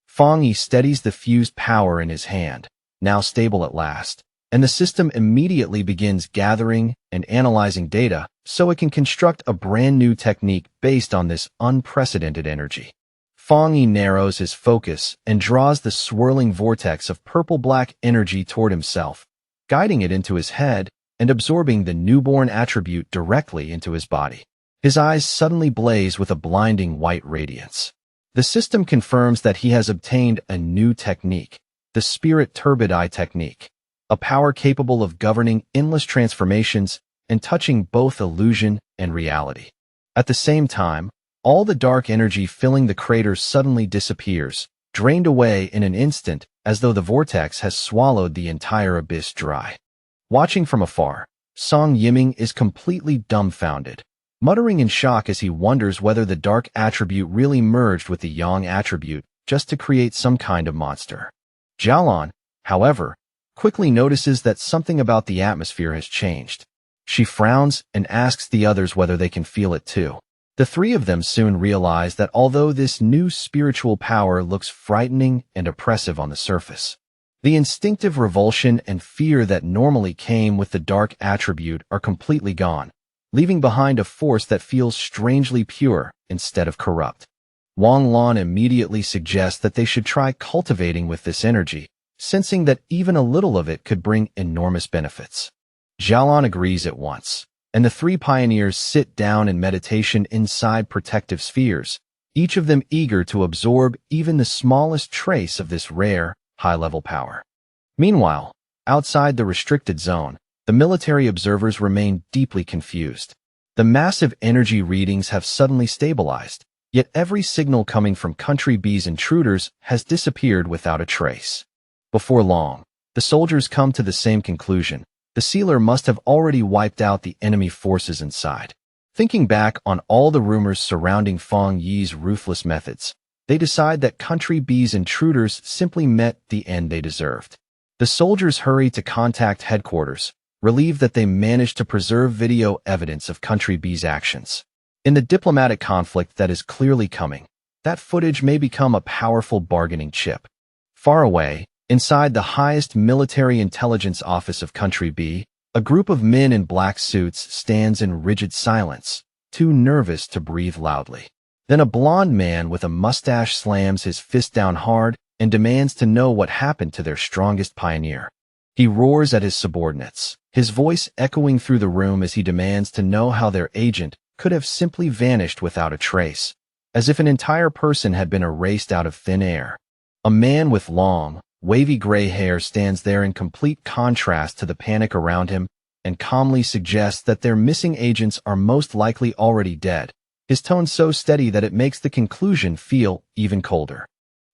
Fang Yi steadies the fused power in his hand, now stable at last, and the system immediately begins gathering and analyzing data so it can construct a brand new technique based on this unprecedented energy. Fang Yi narrows his focus and draws the swirling vortex of purple-black energy toward himself, guiding it into his head and absorbing the newborn attribute directly into his body. His eyes suddenly blaze with a blinding white radiance. The system confirms that he has obtained a new technique, the Spirit Turbid Eye technique, a power capable of governing endless transformations and touching both illusion and reality. At the same time, all the dark energy filling the crater suddenly disappears, drained away in an instant as though the vortex has swallowed the entire abyss dry. Watching from afar, Song Yiming is completely dumbfounded, muttering in shock as he wonders whether the dark attribute really merged with the yang attribute just to create some kind of monster. Jialan, however, quickly notices that something about the atmosphere has changed. She frowns and asks the others whether they can feel it too. The three of them soon realize that although this new spiritual power looks frightening and oppressive on the surface, the instinctive revulsion and fear that normally came with the dark attribute are completely gone, leaving behind a force that feels strangely pure instead of corrupt. Wang Lan immediately suggests that they should try cultivating with this energy, sensing that even a little of it could bring enormous benefits. Xiaolan agrees at once, and the three pioneers sit down in meditation inside protective spheres, each of them eager to absorb even the smallest trace of this rare, high-level power. Meanwhile, outside the restricted zone, the military observers remain deeply confused. The massive energy readings have suddenly stabilized, yet every signal coming from Country B's intruders has disappeared without a trace. Before long, the soldiers come to the same conclusion. The sealer must have already wiped out the enemy forces inside. Thinking back on all the rumors surrounding Feng Yi's ruthless methods, they decide that Country B's intruders simply met the end they deserved. The soldiers hurry to contact headquarters, relieved that they managed to preserve video evidence of Country B's actions. In the diplomatic conflict that is clearly coming, that footage may become a powerful bargaining chip. Far away, inside the highest military intelligence office of Country B, a group of men in black suits stands in rigid silence, too nervous to breathe loudly. Then a blond man with a mustache slams his fist down hard and demands to know what happened to their strongest pioneer. He roars at his subordinates, his voice echoing through the room as he demands to know how their agent could have simply vanished without a trace, as if an entire person had been erased out of thin air. A man with long, wavy gray hair stands there in complete contrast to the panic around him and calmly suggests that their missing agents are most likely already dead, his tone so steady that it makes the conclusion feel even colder.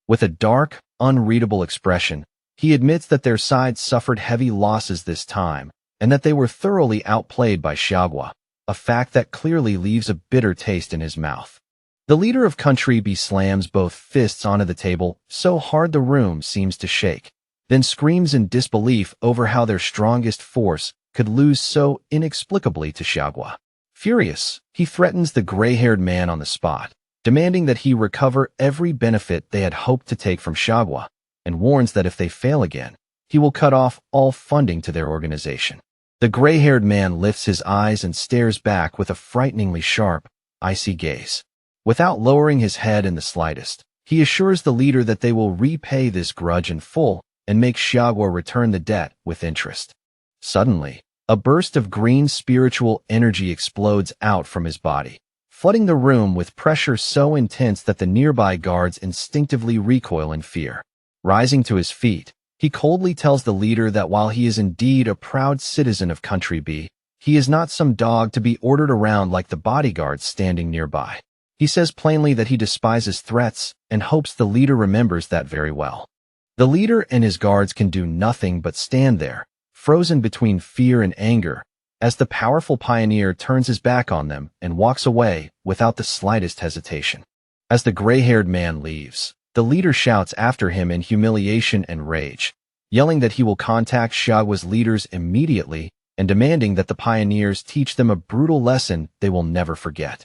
With a dark, unreadable expression, he admits that their side suffered heavy losses this time and that they were thoroughly outplayed by Xiaogua, a fact that clearly leaves a bitter taste in his mouth. The leader of Country B slams both fists onto the table so hard the room seems to shake, then screams in disbelief over how their strongest force could lose so inexplicably to Xiaogua. Furious, he threatens the gray-haired man on the spot, demanding that he recover every benefit they had hoped to take from Xiaogua, and warns that if they fail again, he will cut off all funding to their organization. The gray-haired man lifts his eyes and stares back with a frighteningly sharp, icy gaze. Without lowering his head in the slightest, he assures the leader that they will repay this grudge in full and make Xiaogua return the debt with interest. Suddenly, a burst of green spiritual energy explodes out from his body, flooding the room with pressure so intense that the nearby guards instinctively recoil in fear. Rising to his feet, he coldly tells the leader that while he is indeed a proud citizen of Country B, he is not some dog to be ordered around like the bodyguards standing nearby. He says plainly that he despises threats and hopes the leader remembers that very well. The leader and his guards can do nothing but stand there, frozen between fear and anger, as the powerful pioneer turns his back on them and walks away without the slightest hesitation. As the gray-haired man leaves, the leader shouts after him in humiliation and rage, yelling that he will contact Xiaogua's leaders immediately and demanding that the pioneers teach them a brutal lesson they will never forget.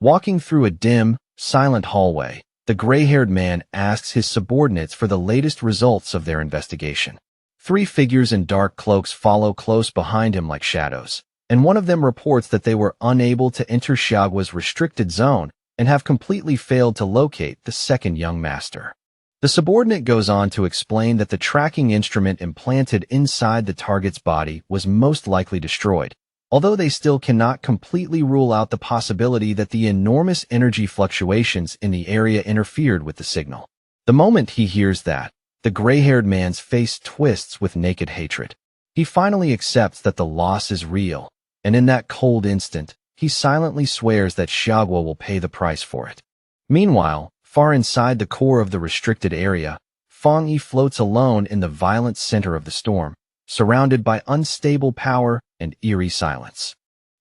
Walking through a dim, silent hallway, the gray-haired man asks his subordinates for the latest results of their investigation. 3 figures in dark cloaks follow close behind him like shadows, and one of them reports that they were unable to enter Xiaogua's restricted zone and have completely failed to locate the second young master. The subordinate goes on to explain that the tracking instrument implanted inside the target's body was most likely destroyed, although they still cannot completely rule out the possibility that the enormous energy fluctuations in the area interfered with the signal. The moment he hears that, the gray-haired man's face twists with naked hatred. He finally accepts that the loss is real, and in that cold instant, he silently swears that Xiaogua will pay the price for it. Meanwhile, far inside the core of the restricted area, Feng Yi floats alone in the violent center of the storm, surrounded by unstable power and eerie silence.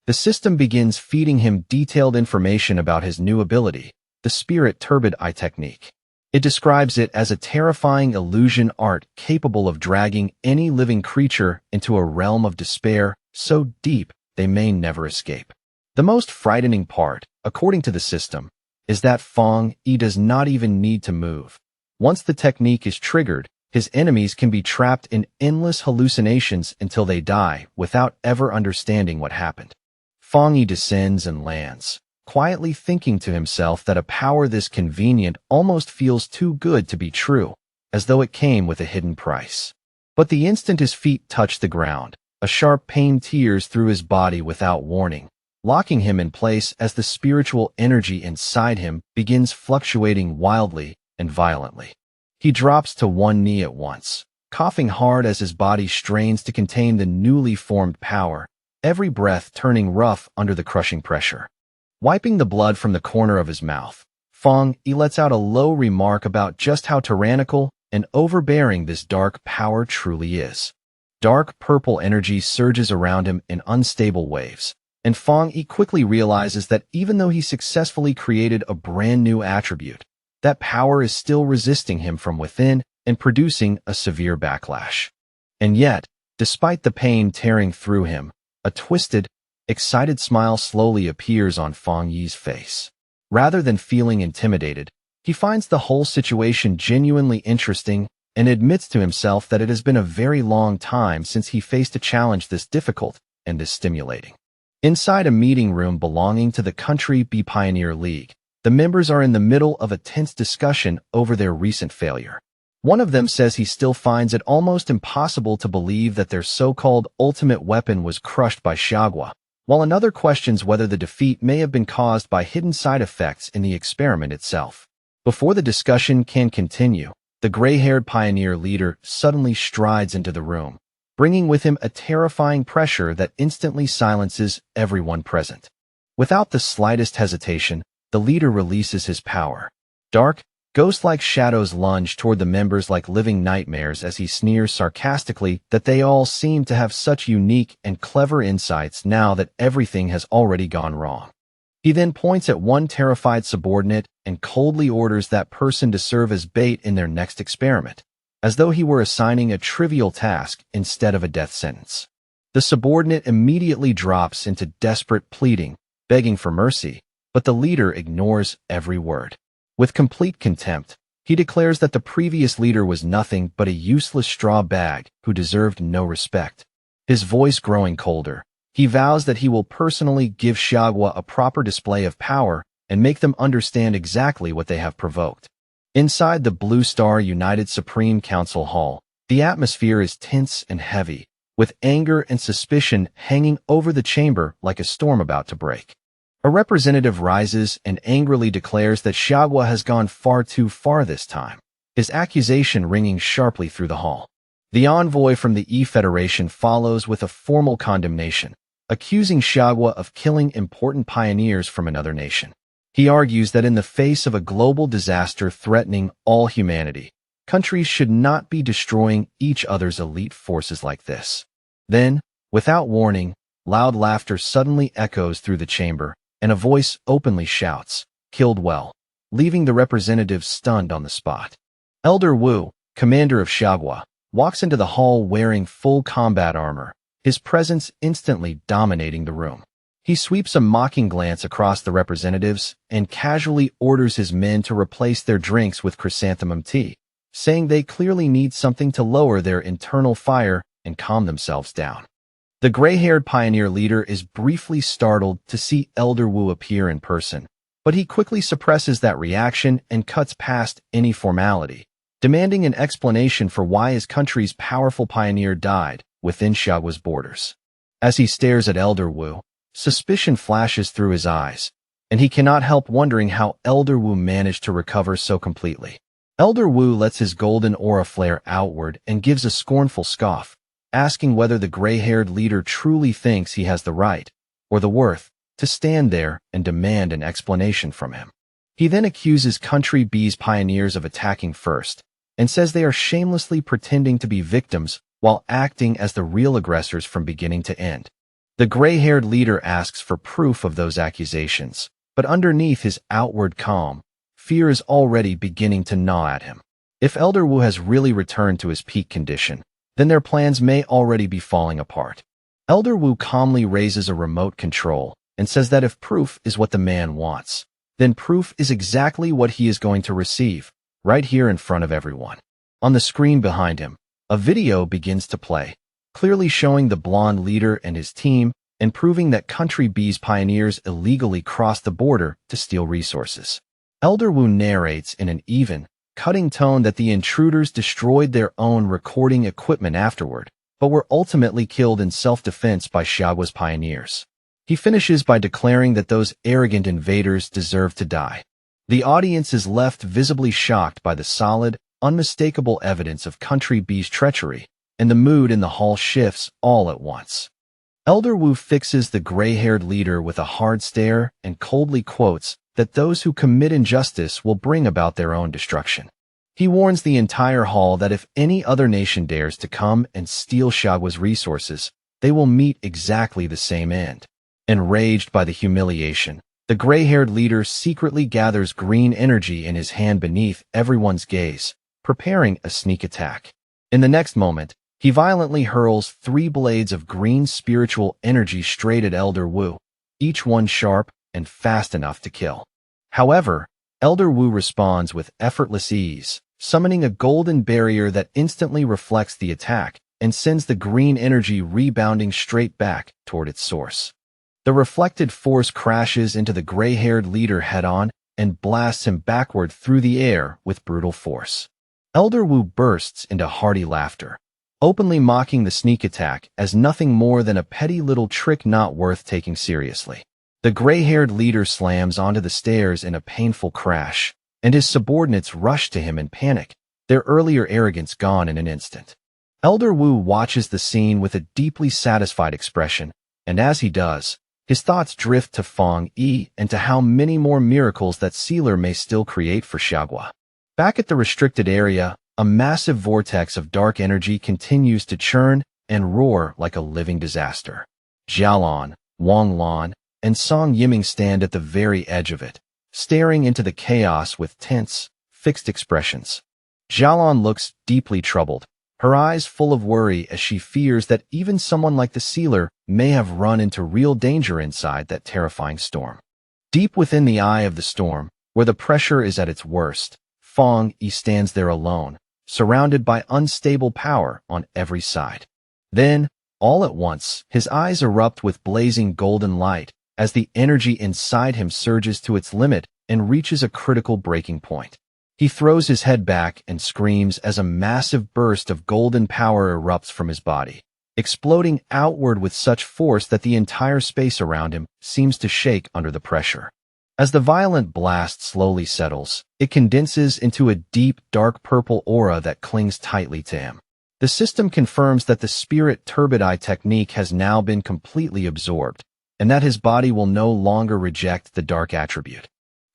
The system begins feeding him detailed information about his new ability, the Spirit Turbid Eye technique. It describes it as a terrifying illusion art capable of dragging any living creature into a realm of despair so deep they may never escape. The most frightening part, according to the system, is that Fang Yi does not even need to move. Once the technique is triggered, his enemies can be trapped in endless hallucinations until they die without ever understanding what happened. Fang Yi descends and lands, quietly thinking to himself that a power this convenient almost feels too good to be true, as though it came with a hidden price. But the instant his feet touch the ground, a sharp pain tears through his body without warning, locking him in place as the spiritual energy inside him begins fluctuating wildly and violently. He drops to one knee at once, coughing hard as his body strains to contain the newly formed power, every breath turning rough under the crushing pressure. Wiping the blood from the corner of his mouth, Fang Yi lets out a low remark about just how tyrannical and overbearing this dark power truly is. Dark purple energy surges around him in unstable waves, and Fang Yi quickly realizes that even though he successfully created a brand new attribute, that power is still resisting him from within and producing a severe backlash. And yet, despite the pain tearing through him, a twisted, excited smile slowly appears on Fang Yi's face. Rather than feeling intimidated, he finds the whole situation genuinely interesting and admits to himself that it has been a very long time since he faced a challenge this difficult and this stimulating. Inside a meeting room belonging to the Country B Pioneer League, the members are in the middle of a tense discussion over their recent failure. One of them says he still finds it almost impossible to believe that their so-called ultimate weapon was crushed by Xiagua, while another questions whether the defeat may have been caused by hidden side effects in the experiment itself. Before the discussion can continue, the gray-haired pioneer leader suddenly strides into the room, bringing with him a terrifying pressure that instantly silences everyone present. Without the slightest hesitation, the leader releases his power. Dark, ghost-like shadows lunge toward the members like living nightmares as he sneers sarcastically that they all seem to have such unique and clever insights now that everything has already gone wrong. He then points at one terrified subordinate and coldly orders that person to serve as bait in their next experiment, as though he were assigning a trivial task instead of a death sentence. The subordinate immediately drops into desperate pleading, begging for mercy, but the leader ignores every word. With complete contempt, he declares that the previous leader was nothing but a useless straw bag who deserved no respect. His voice growing colder, he vows that he will personally give Xiagua a proper display of power and make them understand exactly what they have provoked. Inside the Blue Star United Supreme Council Hall, the atmosphere is tense and heavy, with anger and suspicion hanging over the chamber like a storm about to break. A representative rises and angrily declares that Xiagua has gone far too far this time, his accusation ringing sharply through the hall. The envoy from the E-Federation follows with a formal condemnation, accusing Xiagua of killing important pioneers from another nation. He argues that in the face of a global disaster threatening all humanity, countries should not be destroying each other's elite forces like this. Then, without warning, loud laughter suddenly echoes through the chamber, and a voice openly shouts, "Killed well," leaving the representative stunned on the spot. Elder Wu, commander of Xiagua, walks into the hall wearing full combat armor, his presence instantly dominating the room. He sweeps a mocking glance across the representatives and casually orders his men to replace their drinks with chrysanthemum tea, saying they clearly need something to lower their internal fire and calm themselves down. The gray-haired pioneer leader is briefly startled to see Elder Wu appear in person, but he quickly suppresses that reaction and cuts past any formality, demanding an explanation for why his country's powerful pioneer died within Xiagua's borders. As he stares at Elder Wu, suspicion flashes through his eyes, and he cannot help wondering how Elder Wu managed to recover so completely. Elder Wu lets his golden aura flare outward and gives a scornful scoff, asking whether the gray-haired leader truly thinks he has the right, or the worth, to stand there and demand an explanation from him. He then accuses Country B's pioneers of attacking first, and says they are shamelessly pretending to be victims while acting as the real aggressors from beginning to end. The gray-haired leader asks for proof of those accusations, but underneath his outward calm, fear is already beginning to gnaw at him. If Elder Wu has really returned to his peak condition, then their plans may already be falling apart. Elder Wu calmly raises a remote control, and says that if proof is what the man wants, then proof is exactly what he is going to receive, right here in front of everyone. On the screen behind him, a video begins to play, clearly showing the blonde leader and his team and proving that Country B's pioneers illegally crossed the border to steal resources. Elder Wu narrates in an even, cutting tone that the intruders destroyed their own recording equipment afterward, but were ultimately killed in self-defense by Xiaogua's pioneers. He finishes by declaring that those arrogant invaders deserve to die. The audience is left visibly shocked by the solid, unmistakable evidence of Country B's treachery, and the mood in the hall shifts all at once. Elder Wu fixes the gray-haired leader with a hard stare and coldly quotes that those who commit injustice will bring about their own destruction. He warns the entire hall that if any other nation dares to come and steal Xiaogua's resources, they will meet exactly the same end. Enraged by the humiliation, the gray-haired leader secretly gathers green energy in his hand beneath everyone's gaze, preparing a sneak attack. In the next moment, he violently hurls 3 blades of green spiritual energy straight at Elder Wu, each one sharp and fast enough to kill. However, Elder Wu responds with effortless ease, summoning a golden barrier that instantly reflects the attack and sends the green energy rebounding straight back toward its source. The reflected force crashes into the gray-haired leader head-on and blasts him backward through the air with brutal force. Elder Wu bursts into hearty laughter, openly mocking the sneak attack as nothing more than a petty little trick not worth taking seriously. The gray-haired leader slams onto the stairs in a painful crash, and his subordinates rush to him in panic, their earlier arrogance gone in an instant. Elder Wu watches the scene with a deeply satisfied expression, and as he does, his thoughts drift to Feng Yi and to how many more miracles that sealer may still create for Xiaogua. Back at the restricted area, a massive vortex of dark energy continues to churn and roar like a living disaster. Jialan, Wang Lan, and Song Yiming stand at the very edge of it, staring into the chaos with tense, fixed expressions. Jialan looks deeply troubled, her eyes full of worry as she fears that even someone like the sealer may have run into real danger inside that terrifying storm. Deep within the eye of the storm, where the pressure is at its worst, Feng Yi stands there alone, surrounded by unstable power on every side. Then, all at once, his eyes erupt with blazing golden light as the energy inside him surges to its limit and reaches a critical breaking point. He throws his head back and screams as a massive burst of golden power erupts from his body, exploding outward with such force that the entire space around him seems to shake under the pressure. As the violent blast slowly settles, it condenses into a deep, dark purple aura that clings tightly to him. The system confirms that the spirit turbidite technique has now been completely absorbed, and that his body will no longer reject the dark attribute.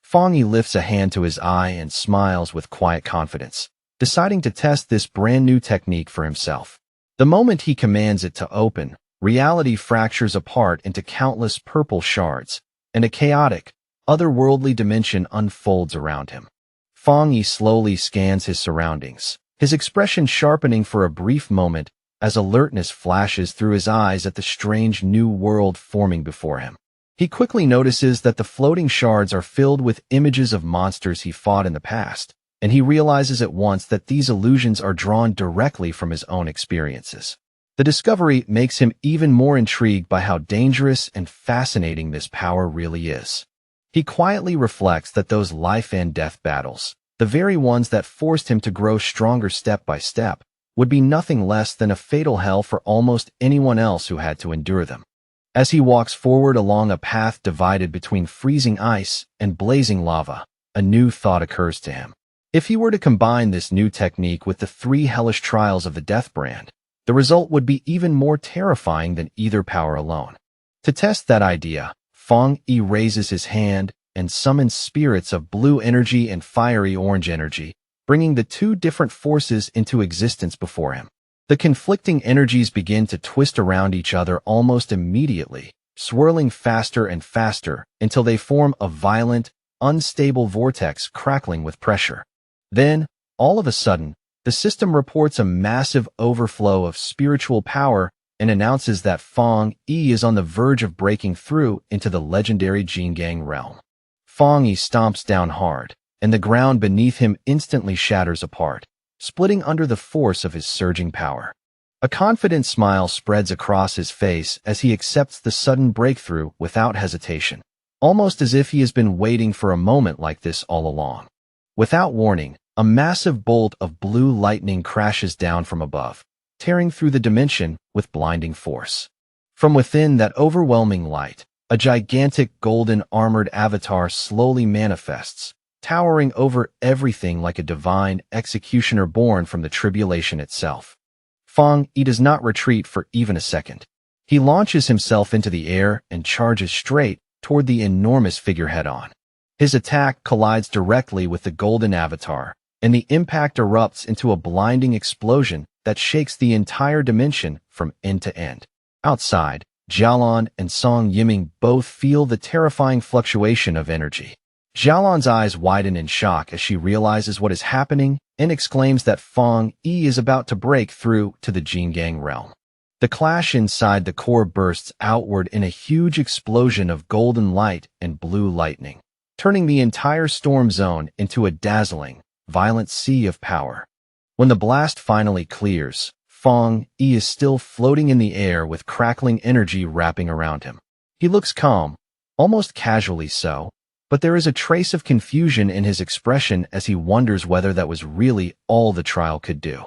Feng Yi lifts a hand to his eye and smiles with quiet confidence, deciding to test this brand new technique for himself. The moment he commands it to open, reality fractures apart into countless purple shards, and a chaotic, otherworldly dimension unfolds around him. Feng Yi slowly scans his surroundings, his expression sharpening for a brief moment as alertness flashes through his eyes at the strange new world forming before him. He quickly notices that the floating shards are filled with images of monsters he fought in the past, and he realizes at once that these illusions are drawn directly from his own experiences. The discovery makes him even more intrigued by how dangerous and fascinating this power really is. He quietly reflects that those life and death battles, the very ones that forced him to grow stronger step by step, would be nothing less than a fatal hell for almost anyone else who had to endure them. As he walks forward along a path divided between freezing ice and blazing lava, a new thought occurs to him. If he were to combine this new technique with the 3 hellish trials of the Death Brand, the result would be even more terrifying than either power alone. To test that idea, Feng Yi raises his hand and summons spirits of blue energy and fiery orange energy, bringing the 2 different forces into existence before him. The conflicting energies begin to twist around each other almost immediately, swirling faster and faster until they form a violent, unstable vortex crackling with pressure. Then, all of a sudden, the system reports a massive overflow of spiritual power and announces that Fong Yi is on the verge of breaking through into the legendary Jingang realm. Fong Yi stomps down hard, and the ground beneath him instantly shatters apart, splitting under the force of his surging power. A confident smile spreads across his face as he accepts the sudden breakthrough without hesitation, almost as if he has been waiting for a moment like this all along. Without warning, a massive bolt of blue lightning crashes down from above, tearing through the dimension with blinding force. From within that overwhelming light, a gigantic golden armored avatar slowly manifests, towering over everything like a divine executioner born from the tribulation itself. Fong Yi does not retreat for even a second. He launches himself into the air and charges straight toward the enormous figure head-on. His attack collides directly with the golden avatar, and the impact erupts into a blinding explosion that shakes the entire dimension from end to end. Outside, Jialan and Song Yiming both feel the terrifying fluctuation of energy. Jialan's eyes widen in shock as she realizes what is happening and exclaims that Fong Yi is about to break through to the Jingang realm. The clash inside the core bursts outward in a huge explosion of golden light and blue lightning, turning the entire storm zone into a dazzling, violent sea of power. When the blast finally clears, Fong Yi is still floating in the air with crackling energy wrapping around him. He looks calm, almost casually so, but there is a trace of confusion in his expression as he wonders whether that was really all the trial could do.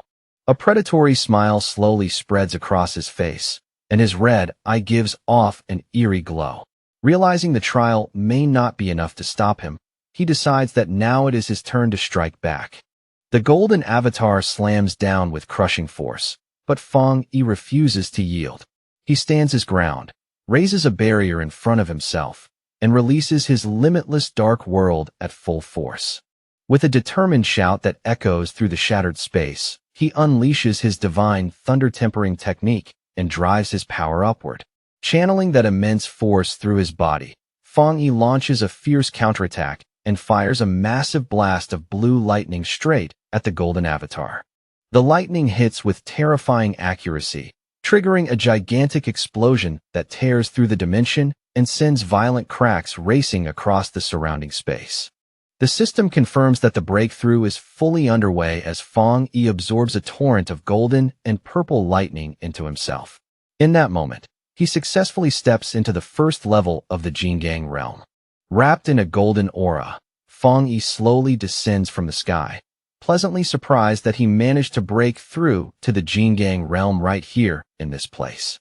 A predatory smile slowly spreads across his face, and his red eye gives off an eerie glow. Realizing the trial may not be enough to stop him, he decides that now it is his turn to strike back. The golden avatar slams down with crushing force, but Fong Yi refuses to yield. He stands his ground, raises a barrier in front of himself, and releases his limitless dark world at full force. With a determined shout that echoes through the shattered space, he unleashes his divine thunder-tempering technique and drives his power upward. Channeling that immense force through his body, Fong Yi launches a fierce counterattack and fires a massive blast of blue lightning straight at the golden avatar. The lightning hits with terrifying accuracy, triggering a gigantic explosion that tears through the dimension and sends violent cracks racing across the surrounding space. The system confirms that the breakthrough is fully underway as Fong Yi absorbs a torrent of golden and purple lightning into himself. In that moment, he successfully steps into the first level of the Jingang realm. Wrapped in a golden aura, Fong Yi slowly descends from the sky, pleasantly surprised that he managed to break through to the Jingang realm right here in this place.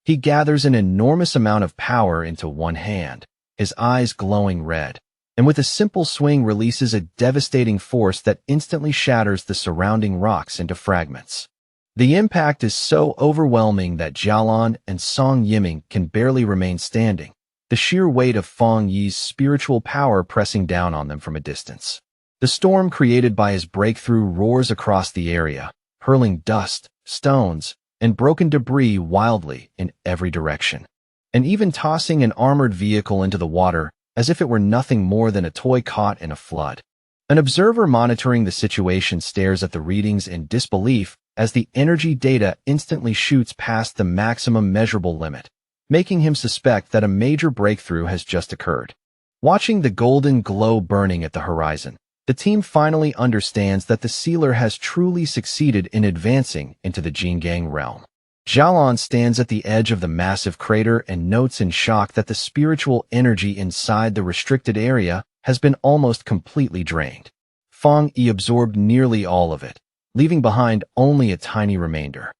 He gathers an enormous amount of power into one hand, his eyes glowing red, and with a simple swing releases a devastating force that instantly shatters the surrounding rocks into fragments. The impact is so overwhelming that Jialan and Song Yiming can barely remain standing, the sheer weight of Fong Yi's spiritual power pressing down on them from a distance. The storm created by his breakthrough roars across the area, hurling dust, stones, and broken debris wildly in every direction, and even tossing an armored vehicle into the water as if it were nothing more than a toy caught in a flood. An observer monitoring the situation stares at the readings in disbelief as the energy data instantly shoots past the maximum measurable limit, making him suspect that a major breakthrough has just occurred. Watching the golden glow burning at the horizon, the team finally understands that the sealer has truly succeeded in advancing into the Jingang realm. Jialan stands at the edge of the massive crater and notes in shock that the spiritual energy inside the restricted area has been almost completely drained. Fong Yi absorbed nearly all of it, leaving behind only a tiny remainder.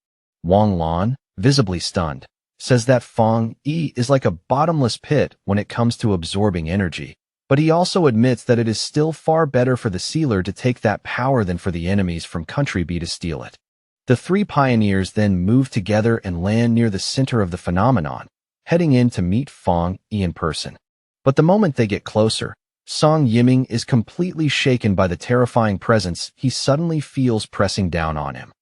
Wang Lan, visibly stunned, says that Fong Yi is like a bottomless pit when it comes to absorbing energy, but he also admits that it is still far better for the sealer to take that power than for the enemies from Country B to steal it. The three pioneers then move together and land near the center of the phenomenon, heading in to meet Fong Yi in person. But the moment they get closer, Song Yiming is completely shaken by the terrifying presence he suddenly feels pressing down on him.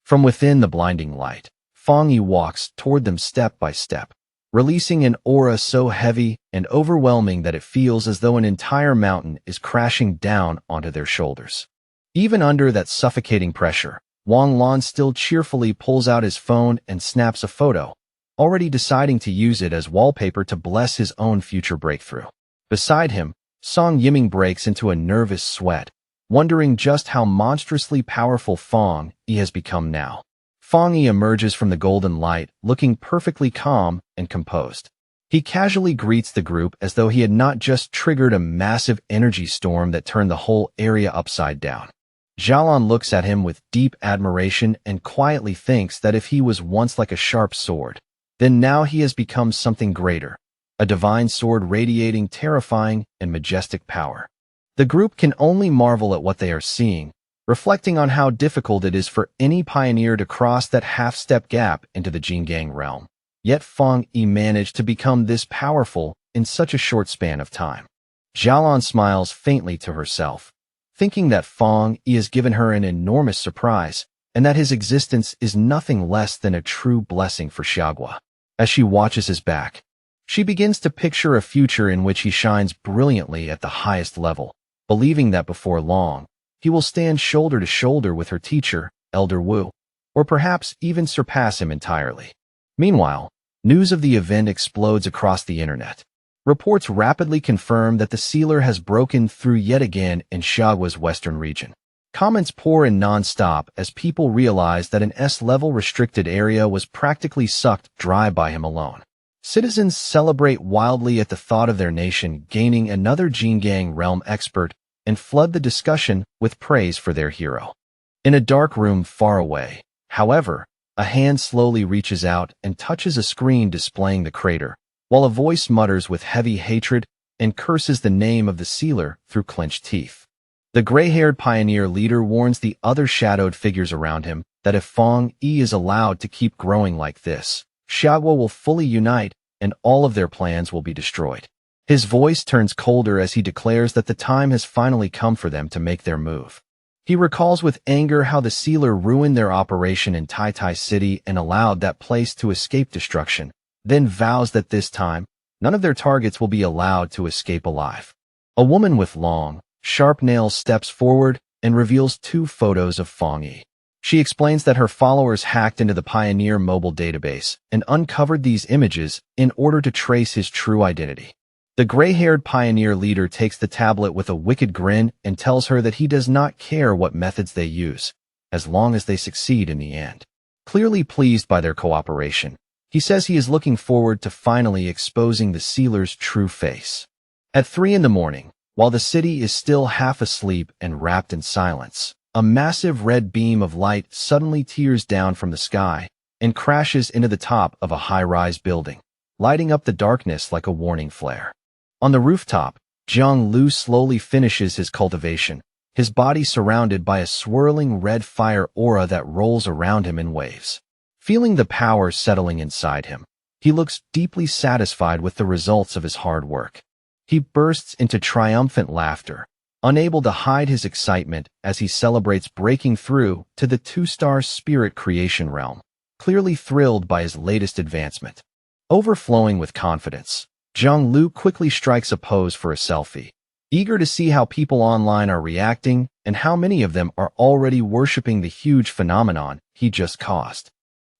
From within the blinding light, Fong Yi walks toward them step by step, releasing an aura so heavy and overwhelming that it feels as though an entire mountain is crashing down onto their shoulders. Even under that suffocating pressure, Wang Lan still cheerfully pulls out his phone and snaps a photo, already deciding to use it as wallpaper to bless his own future breakthrough. Beside him, Song Yiming breaks into a nervous sweat, wondering just how monstrously powerful Fong Yi has become now. Fong Yi emerges from the golden light, looking perfectly calm and composed. He casually greets the group as though he had not just triggered a massive energy storm that turned the whole area upside down. Xiaolan looks at him with deep admiration and quietly thinks that if he was once like a sharp sword, then now he has become something greater, a divine sword radiating terrifying and majestic power. The group can only marvel at what they are seeing, reflecting on how difficult it is for any pioneer to cross that half-step gap into the Jingang realm. Yet Fong Yi managed to become this powerful in such a short span of time. Xiaolan smiles faintly to herself, thinking that Fong Yi has given her an enormous surprise, and that his existence is nothing less than a true blessing for Xiagua. As she watches his back, she begins to picture a future in which he shines brilliantly at the highest level, believing that before long, he will stand shoulder to shoulder with her teacher, Elder Wu, or perhaps even surpass him entirely. Meanwhile, news of the event explodes across the internet. Reports rapidly confirm that the sealer has broken through yet again in Xiagua's western region. Comments pour in non-stop as people realize that an S-level restricted area was practically sucked dry by him alone. Citizens celebrate wildly at the thought of their nation gaining another Jingang realm expert and flood the discussion with praise for their hero. In a dark room far away, however, a hand slowly reaches out and touches a screen displaying the crater, while a voice mutters with heavy hatred and curses the name of the sealer through clenched teeth. The gray-haired pioneer leader warns the other shadowed figures around him that if Fong Yi is allowed to keep growing like this, Xiagua will fully unite and all of their plans will be destroyed. His voice turns colder as he declares that the time has finally come for them to make their move. He recalls with anger how the sealer ruined their operation in Tai Tai City and allowed that place to escape destruction, then vows that this time, none of their targets will be allowed to escape alive. A woman with long, sharp nails steps forward and reveals 2 photos of Fong Yi. She explains that her followers hacked into the Pioneer mobile database and uncovered these images in order to trace his true identity. The gray-haired pioneer leader takes the tablet with a wicked grin and tells her that he does not care what methods they use, as long as they succeed in the end. Clearly pleased by their cooperation, he says he is looking forward to finally exposing the sealer's true face. At 3 a.m, while the city is still half asleep and wrapped in silence, a massive red beam of light suddenly tears down from the sky and crashes into the top of a high-rise building, lighting up the darkness like a warning flare. On the rooftop, Jiang Lu slowly finishes his cultivation, his body surrounded by a swirling red fire aura that rolls around him in waves. Feeling the power settling inside him, he looks deeply satisfied with the results of his hard work. He bursts into triumphant laughter, unable to hide his excitement as he celebrates breaking through to the 2-star spirit creation realm, clearly thrilled by his latest advancement. Overflowing with confidence, Jiang Lu quickly strikes a pose for a selfie, eager to see how people online are reacting and how many of them are already worshipping the huge phenomenon he just caused.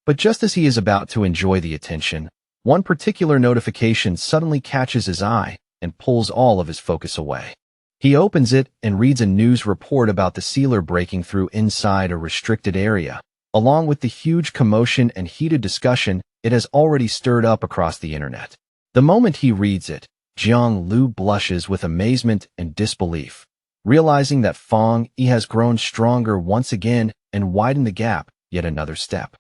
But just as he is about to enjoy the attention, one particular notification suddenly catches his eye and pulls all of his focus away. He opens it and reads a news report about the sealer breaking through inside a restricted area, along with the huge commotion and heated discussion it has already stirred up across the internet. The moment he reads it, Jiang Lu blushes with amazement and disbelief, realizing that Fong Yi has grown stronger once again and widened the gap yet another step.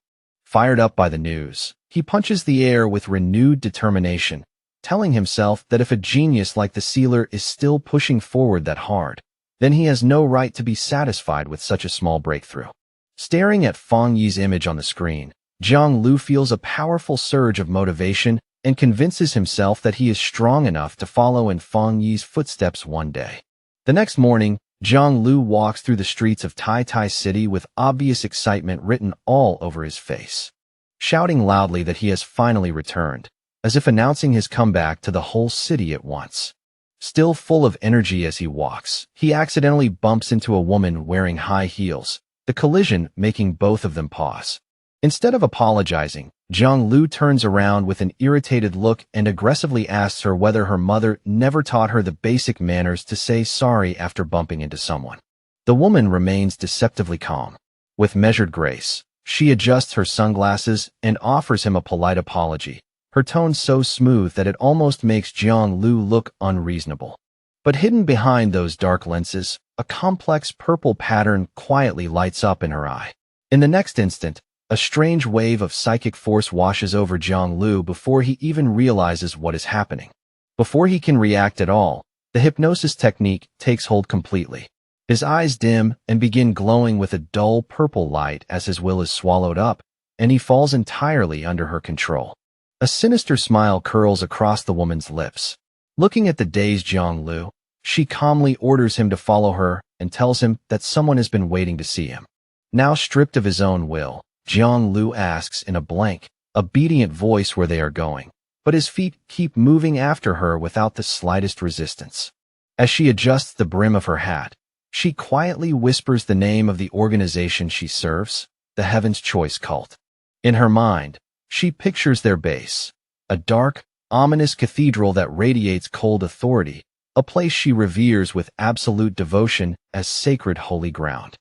Fired up by the news, he punches the air with renewed determination, telling himself that if a genius like the sealer is still pushing forward that hard, then he has no right to be satisfied with such a small breakthrough. Staring at Fong Yi's image on the screen, Jiang Lu feels a powerful surge of motivation and convinces himself that he is strong enough to follow in Fong Yi's footsteps one day. The next morning, Jiang Lu walks through the streets of Tai Tai City with obvious excitement written all over his face, shouting loudly that he has finally returned, as if announcing his comeback to the whole city at once. Still full of energy as he walks, he accidentally bumps into a woman wearing high heels, the collision making both of them pause. Instead of apologizing, Jiang turns around with an irritated look and aggressively asks her whether her mother never taught her the basic manners to say sorry after bumping into someone. The woman remains deceptively calm. With measured grace, she adjusts her sunglasses and offers him a polite apology, her tone so smooth that it almost makes Jiang look unreasonable. But hidden behind those dark lenses, a complex purple pattern quietly lights up in her eye. In the next instant, a strange wave of psychic force washes over Jiang before he even realizes what is happening. Before he can react at all, the hypnosis technique takes hold completely. His eyes dim and begin glowing with a dull purple light as his will is swallowed up, and he falls entirely under her control. A sinister smile curls across the woman's lips. Looking at the dazed Jiang she calmly orders him to follow her and tells him that someone has been waiting to see him. Now stripped of his own will, Jiang asks in a blank, obedient voice where they are going, but his feet keep moving after her without the slightest resistance. As she adjusts the brim of her hat, she quietly whispers the name of the organization she serves, the Heaven's Choice Cult. In her mind, she pictures their base, a dark, ominous cathedral that radiates cold authority, a place she reveres with absolute devotion as sacred holy ground.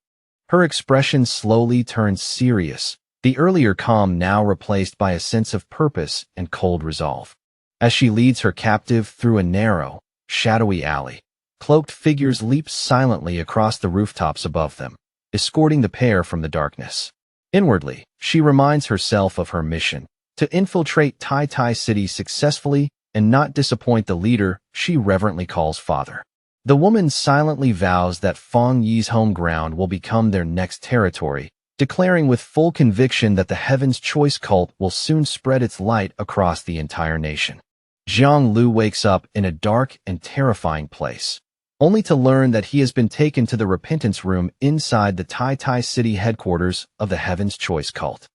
Her expression slowly turns serious, the earlier calm now replaced by a sense of purpose and cold resolve. As she leads her captive through a narrow, shadowy alley, cloaked figures leap silently across the rooftops above them, escorting the pair from the darkness. Inwardly, she reminds herself of her mission, to infiltrate Tai City successfully and not disappoint the leader she reverently calls father. The woman silently vows that Feng Yi's home ground will become their next territory, declaring with full conviction that the Heaven's Choice Cult will soon spread its light across the entire nation. Jiang wakes up in a dark and terrifying place, only to learn that he has been taken to the repentance room inside the Tai City headquarters of the Heaven's Choice Cult.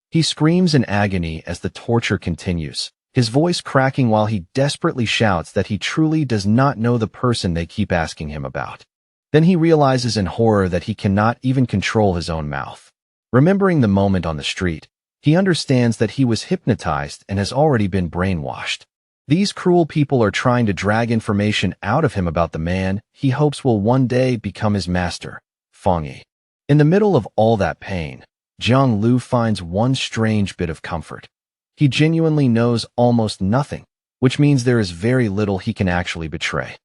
He screams in agony as the torture continues, his voice cracking while he desperately shouts that he truly does not know the person they keep asking him about. Then he realizes in horror that he cannot even control his own mouth. Remembering the moment on the street, he understands that he was hypnotized and has already been brainwashed. These cruel people are trying to drag information out of him about the man he hopes will one day become his master, Feng Yi. In the middle of all that pain, Jiang finds one strange bit of comfort. He genuinely knows almost nothing, which means there is very little he can actually betray.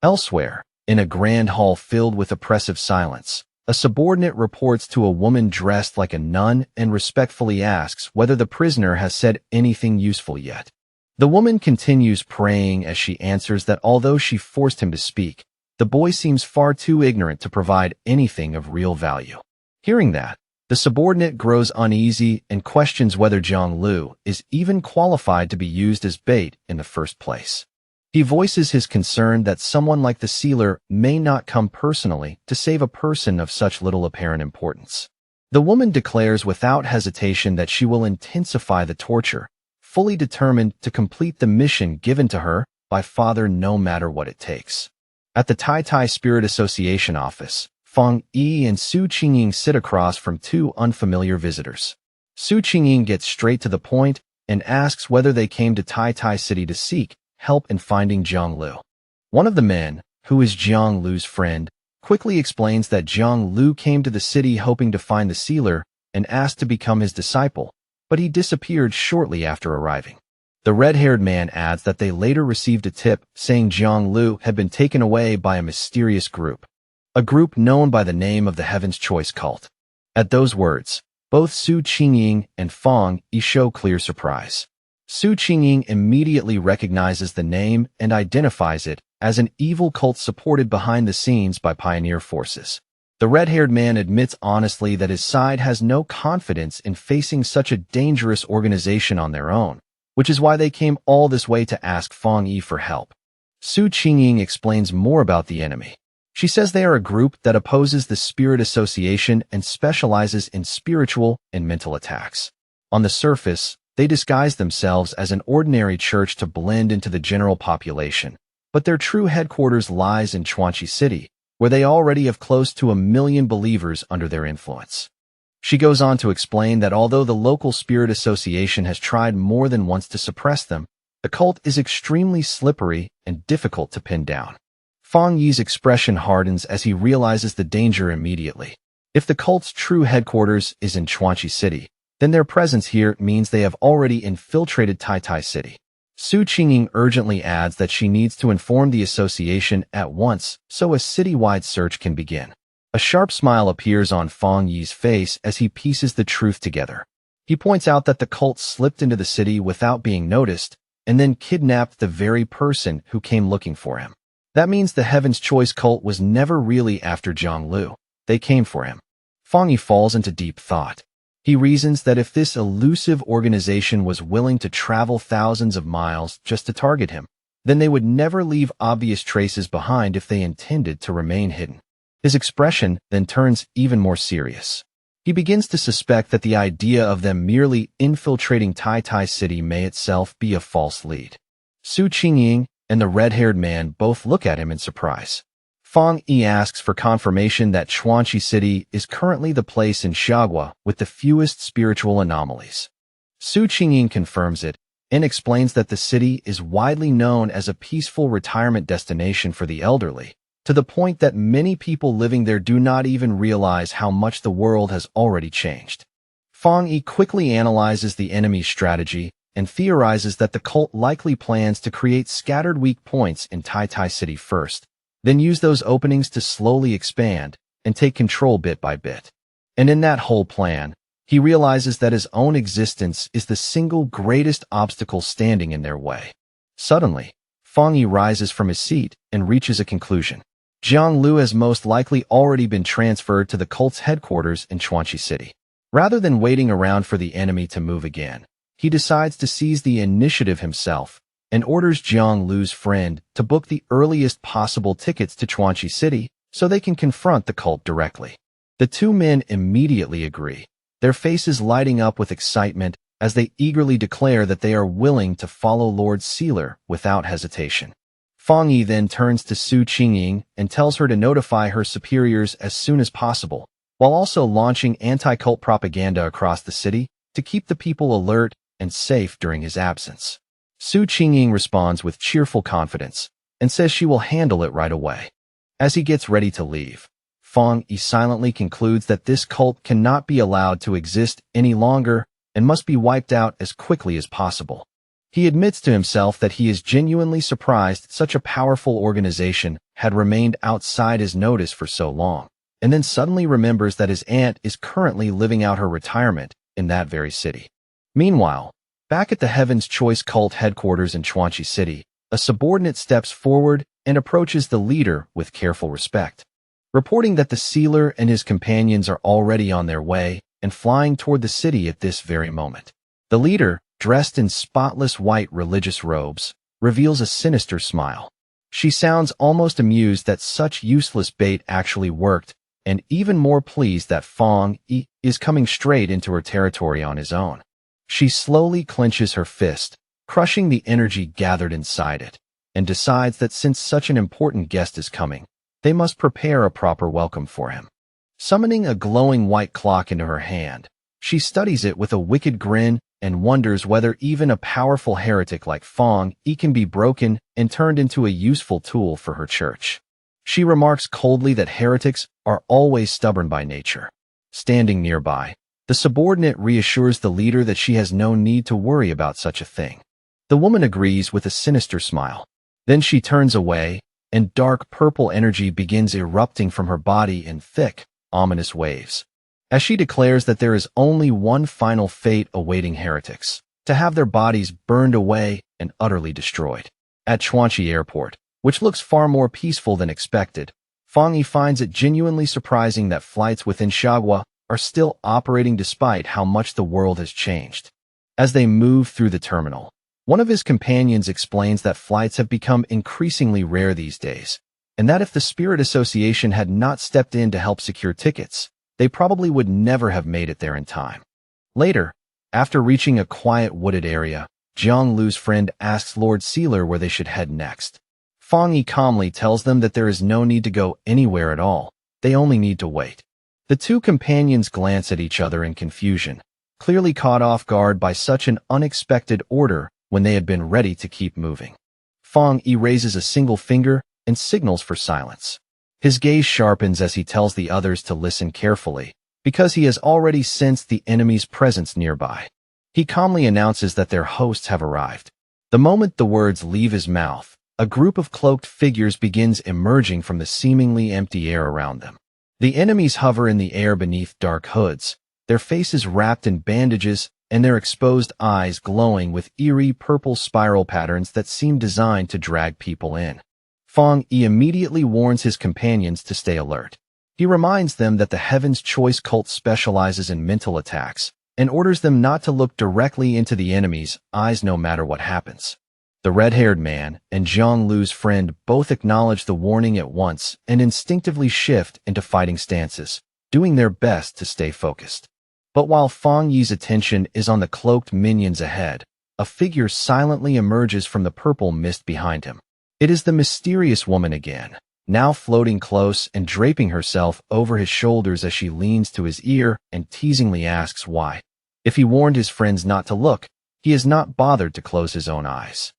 Elsewhere, in a grand hall filled with oppressive silence, a subordinate reports to a woman dressed like a nun and respectfully asks whether the prisoner has said anything useful yet. The woman continues praying as she answers that although she forced him to speak, the boy seems far too ignorant to provide anything of real value. Hearing that, the subordinate grows uneasy and questions whether Jiang is even qualified to be used as bait in the first place. He voices his concern that someone like the sealer may not come personally to save a person of such little apparent importance. The woman declares without hesitation that she will intensify the torture, fully determined to complete the mission given to her by Father no matter what it takes. At the Tai Spirit Association office, Feng Yi and Su Qingying sit across from two unfamiliar visitors. Su Qingying gets straight to the point and asks whether they came to Tai City to seek help in finding Jiang. One of the men, who is Jiang friend, quickly explains that Jiang came to the city hoping to find the sealer and asked to become his disciple, but he disappeared shortly after arriving. The red-haired man adds that they later received a tip saying Jiang had been taken away by a mysterious group. A group known by the name of the Heaven's Choice Cult. At those words, both Su Qingying and Feng Yi show clear surprise. Su Qingying immediately recognizes the name and identifies it as an evil cult supported behind the scenes by pioneer forces. The red-haired man admits honestly that his side has no confidence in facing such a dangerous organization on their own, which is why they came all this way to ask Feng Yi for help. Su Qingying explains more about the enemy. She says they are a group that opposes the Spirit Association and specializes in spiritual and mental attacks. On the surface, they disguise themselves as an ordinary church to blend into the general population, but their true headquarters lies in Chuanchi City, where they already have close to 1 million believers under their influence. She goes on to explain that although the local spirit association has tried more than once to suppress them, the cult is extremely slippery and difficult to pin down. Fang Yi's expression hardens as he realizes the danger immediately. If the cult's true headquarters is in Chuanchi City, then their presence here means they have already infiltrated Tai City. Su Qingying urgently adds that she needs to inform the association at once so a citywide search can begin. A sharp smile appears on Fang Yi's face as he pieces the truth together. He points out that the cult slipped into the city without being noticed and then kidnapped the very person who came looking for him. That means the Heaven's Choice cult was never really after Zhang. They came for him. Fang Yi falls into deep thought. He reasons that if this elusive organization was willing to travel thousands of miles just to target him, then they would never leave obvious traces behind if they intended to remain hidden. His expression then turns even more serious. He begins to suspect that the idea of them merely infiltrating Tai City may itself be a false lead. Su Qingying and the red-haired man both look at him in surprise. Fang Yi asks for confirmation that Chuanchi City is currently the place in Xiagua with the fewest spiritual anomalies. Su Qingying confirms it and explains that the city is widely known as a peaceful retirement destination for the elderly, to the point that many people living there do not even realize how much the world has already changed. Fang Yi quickly analyzes the enemy's strategy and theorizes that the cult likely plans to create scattered weak points in Tai City first, then use those openings to slowly expand and take control bit by bit. And in that whole plan, he realizes that his own existence is the single greatest obstacle standing in their way. Suddenly, Fang Yi rises from his seat and reaches a conclusion. Zhang Lu has most likely already been transferred to the cult's headquarters in Chuanchi City. Rather than waiting around for the enemy to move again, he decides to seize the initiative himself and orders Zhang Lu's friend to book the earliest possible tickets to Chuanchi City so they can confront the cult directly. The two men immediately agree, their faces lighting up with excitement as they eagerly declare that they are willing to follow Lord Sealer without hesitation. Fang Yi then turns to Su Qingying and tells her to notify her superiors as soon as possible, while also launching anti-cult propaganda across the city to keep the people alert and safe during his absence. Su Qingying responds with cheerful confidence and says she will handle it right away. As he gets ready to leave, Fang Yi silently concludes that this cult cannot be allowed to exist any longer and must be wiped out as quickly as possible. He admits to himself that he is genuinely surprised such a powerful organization had remained outside his notice for so long, and then suddenly remembers that his aunt is currently living out her retirement in that very city. Meanwhile, back at the Heaven's Choice cult headquarters in Chuanchi City, a subordinate steps forward and approaches the leader with careful respect, reporting that the sealer and his companions are already on their way and flying toward the city at this very moment. The leader, dressed in spotless white religious robes, reveals a sinister smile. She sounds almost amused that such useless bait actually worked, and even more pleased that Fang Yi is coming straight into her territory on his own. She slowly clenches her fist, crushing the energy gathered inside it, and decides that since such an important guest is coming, they must prepare a proper welcome for him. Summoning a glowing white clock into her hand, she studies it with a wicked grin and wonders whether even a powerful heretic like Fang Yi can be broken and turned into a useful tool for her church. She remarks coldly that heretics are always stubborn by nature. Standing nearby, the subordinate reassures the leader that she has no need to worry about such a thing. The woman agrees with a sinister smile. Then she turns away, and dark purple energy begins erupting from her body in thick, ominous waves. As she declares that there is only one final fate awaiting heretics, to have their bodies burned away and utterly destroyed. At Chuanchi Airport, which looks far more peaceful than expected, Fang Yi finds it genuinely surprising that flights within Xiagua are still operating despite how much the world has changed. As they move through the terminal, one of his companions explains that flights have become increasingly rare these days, and that if the Spirit Association had not stepped in to help secure tickets, they probably would never have made it there in time. Later, after reaching a quiet wooded area, Zhang Lu's friend asks Lord Sealer where they should head next. Fang Yi calmly tells them that there is no need to go anywhere at all, they only need to wait. The two companions glance at each other in confusion, clearly caught off guard by such an unexpected order when they had been ready to keep moving. Fong Yi raises a single finger and signals for silence. His gaze sharpens as he tells the others to listen carefully, because he has already sensed the enemy's presence nearby. He calmly announces that their hosts have arrived. The moment the words leave his mouth, a group of cloaked figures begins emerging from the seemingly empty air around them. The enemies hover in the air beneath dark hoods, their faces wrapped in bandages and their exposed eyes glowing with eerie purple spiral patterns that seem designed to drag people in. Fong Yi immediately warns his companions to stay alert. He reminds them that the Heaven's Choice cult specializes in mental attacks and orders them not to look directly into the enemy's eyes no matter what happens. The red-haired man and Zhang Lu's friend both acknowledge the warning at once and instinctively shift into fighting stances, doing their best to stay focused. But while Fong Yi's attention is on the cloaked minions ahead, a figure silently emerges from the purple mist behind him. It is the mysterious woman again, now floating close and draping herself over his shoulders as she leans to his ear and teasingly asks why. If he warned his friends not to look, he has not bothered to close his own eyes.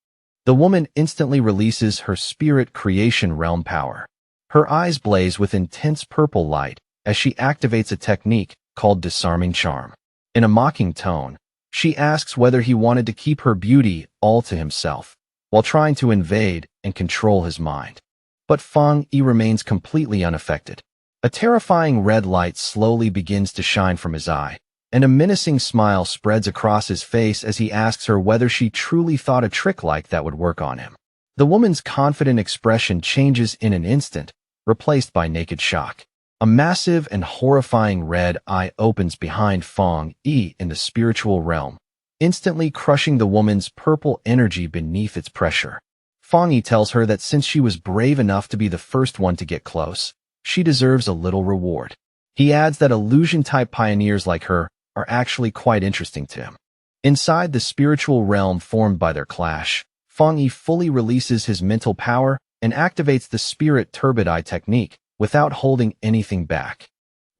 The woman instantly releases her spirit creation realm power. Her eyes blaze with intense purple light as she activates a technique called disarming charm. In a mocking tone, she asks whether he wanted to keep her beauty all to himself, while trying to invade and control his mind. But Fong Yi remains completely unaffected. A terrifying red light slowly begins to shine from his eye, and a menacing smile spreads across his face as he asks her whether she truly thought a trick like that would work on him. The woman's confident expression changes in an instant, replaced by naked shock. A massive and horrifying red eye opens behind Fong Yi in the spiritual realm, instantly crushing the woman's purple energy beneath its pressure. Fong Yi tells her that since she was brave enough to be the first one to get close, she deserves a little reward. He adds that illusion-type pioneers like her are actually quite interesting to him. Inside the spiritual realm formed by their clash, Fong Yi fully releases his mental power and activates the Spirit Turbideye technique without holding anything back.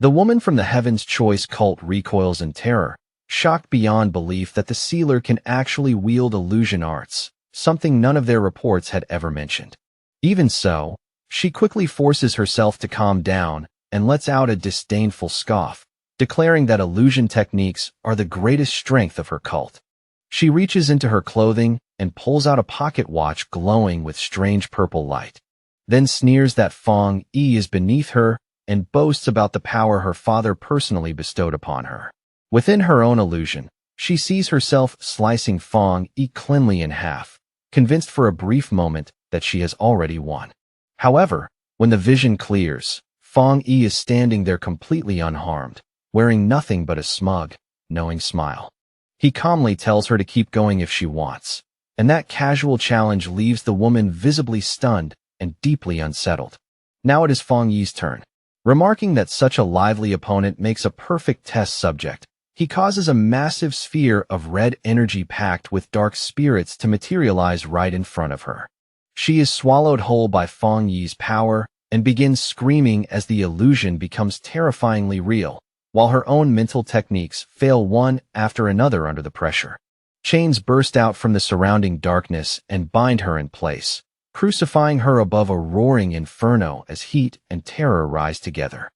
The woman from the Heaven's Choice cult recoils in terror, shocked beyond belief that the sealer can actually wield illusion arts, something none of their reports had ever mentioned. Even so, she quickly forces herself to calm down and lets out a disdainful scoff, declaring that illusion techniques are the greatest strength of her cult. She reaches into her clothing and pulls out a pocket watch glowing with strange purple light, then sneers that Fong Yi is beneath her and boasts about the power her father personally bestowed upon her. Within her own illusion, she sees herself slicing Fong Yi cleanly in half, convinced for a brief moment that she has already won. However, when the vision clears, Fong Yi is standing there completely unharmed, wearing nothing but a smug, knowing smile. He calmly tells her to keep going if she wants, and that casual challenge leaves the woman visibly stunned and deeply unsettled. Now it is Fong Yi's turn. Remarking that such a lively opponent makes a perfect test subject, he causes a massive sphere of red energy packed with dark spirits to materialize right in front of her. She is swallowed whole by Fong Yi's power and begins screaming as the illusion becomes terrifyingly real, while her own mental techniques fail one after another under the pressure. Chains burst out from the surrounding darkness and bind her in place, crucifying her above a roaring inferno as heat and terror rise together.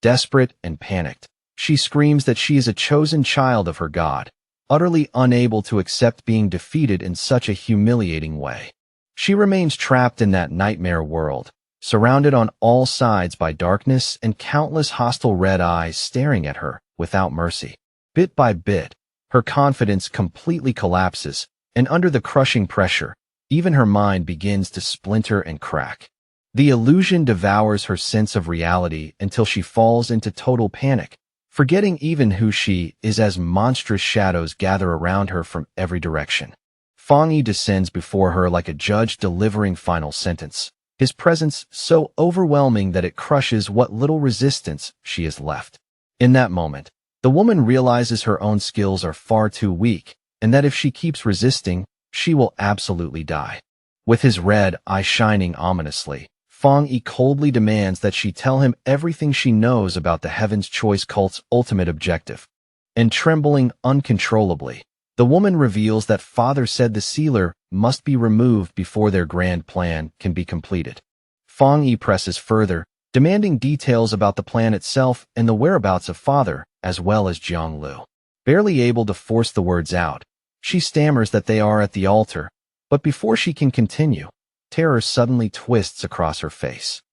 Desperate and panicked, she screams that she is a chosen child of her god, utterly unable to accept being defeated in such a humiliating way. She remains trapped in that nightmare world, surrounded on all sides by darkness and countless hostile red eyes staring at her without mercy. Bit by bit, her confidence completely collapses, and under the crushing pressure, even her mind begins to splinter and crack. The illusion devours her sense of reality until she falls into total panic, forgetting even who she is as monstrous shadows gather around her from every direction. Fong Yi descends before her like a judge delivering final sentence, his presence so overwhelming that it crushes what little resistance she has left. In that moment, the woman realizes her own skills are far too weak, and that if she keeps resisting, she will absolutely die. With his red eye shining ominously, Fong Yi coldly demands that she tell him everything she knows about the Heaven's Choice cult's ultimate objective. And trembling uncontrollably, the woman reveals that father said the sealer must be removed before their grand plan can be completed. Fong Yi presses further, demanding details about the plan itself and the whereabouts of father, as well as Jiang Lu. Barely able to force the words out, she stammers that they are at the altar, but before she can continue, terror suddenly twists across her face.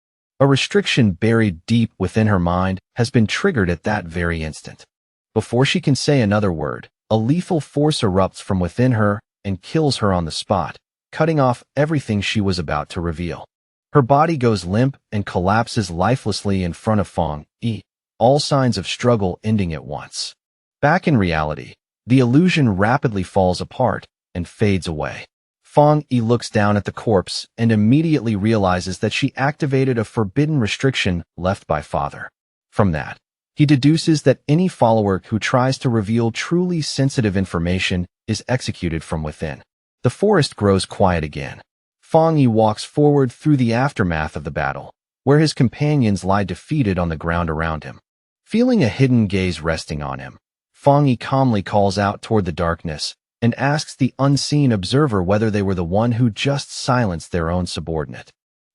A restriction buried deep within her mind has been triggered at that very instant. Before she can say another word, a lethal force erupts from within her and kills her on the spot, cutting off everything she was about to reveal. Her body goes limp and collapses lifelessly in front of Fong Yi, all signs of struggle ending at once. Back in reality, the illusion rapidly falls apart and fades away. Fong Yi looks down at the corpse and immediately realizes that she activated a forbidden restriction left by father. From that, he deduces that any follower who tries to reveal truly sensitive information is executed from within. The forest grows quiet again. Fong Yi walks forward through the aftermath of the battle, where his companions lie defeated on the ground around him. Feeling a hidden gaze resting on him, Fong Yi calmly calls out toward the darkness and asks the unseen observer whether they were the one who just silenced their own subordinate.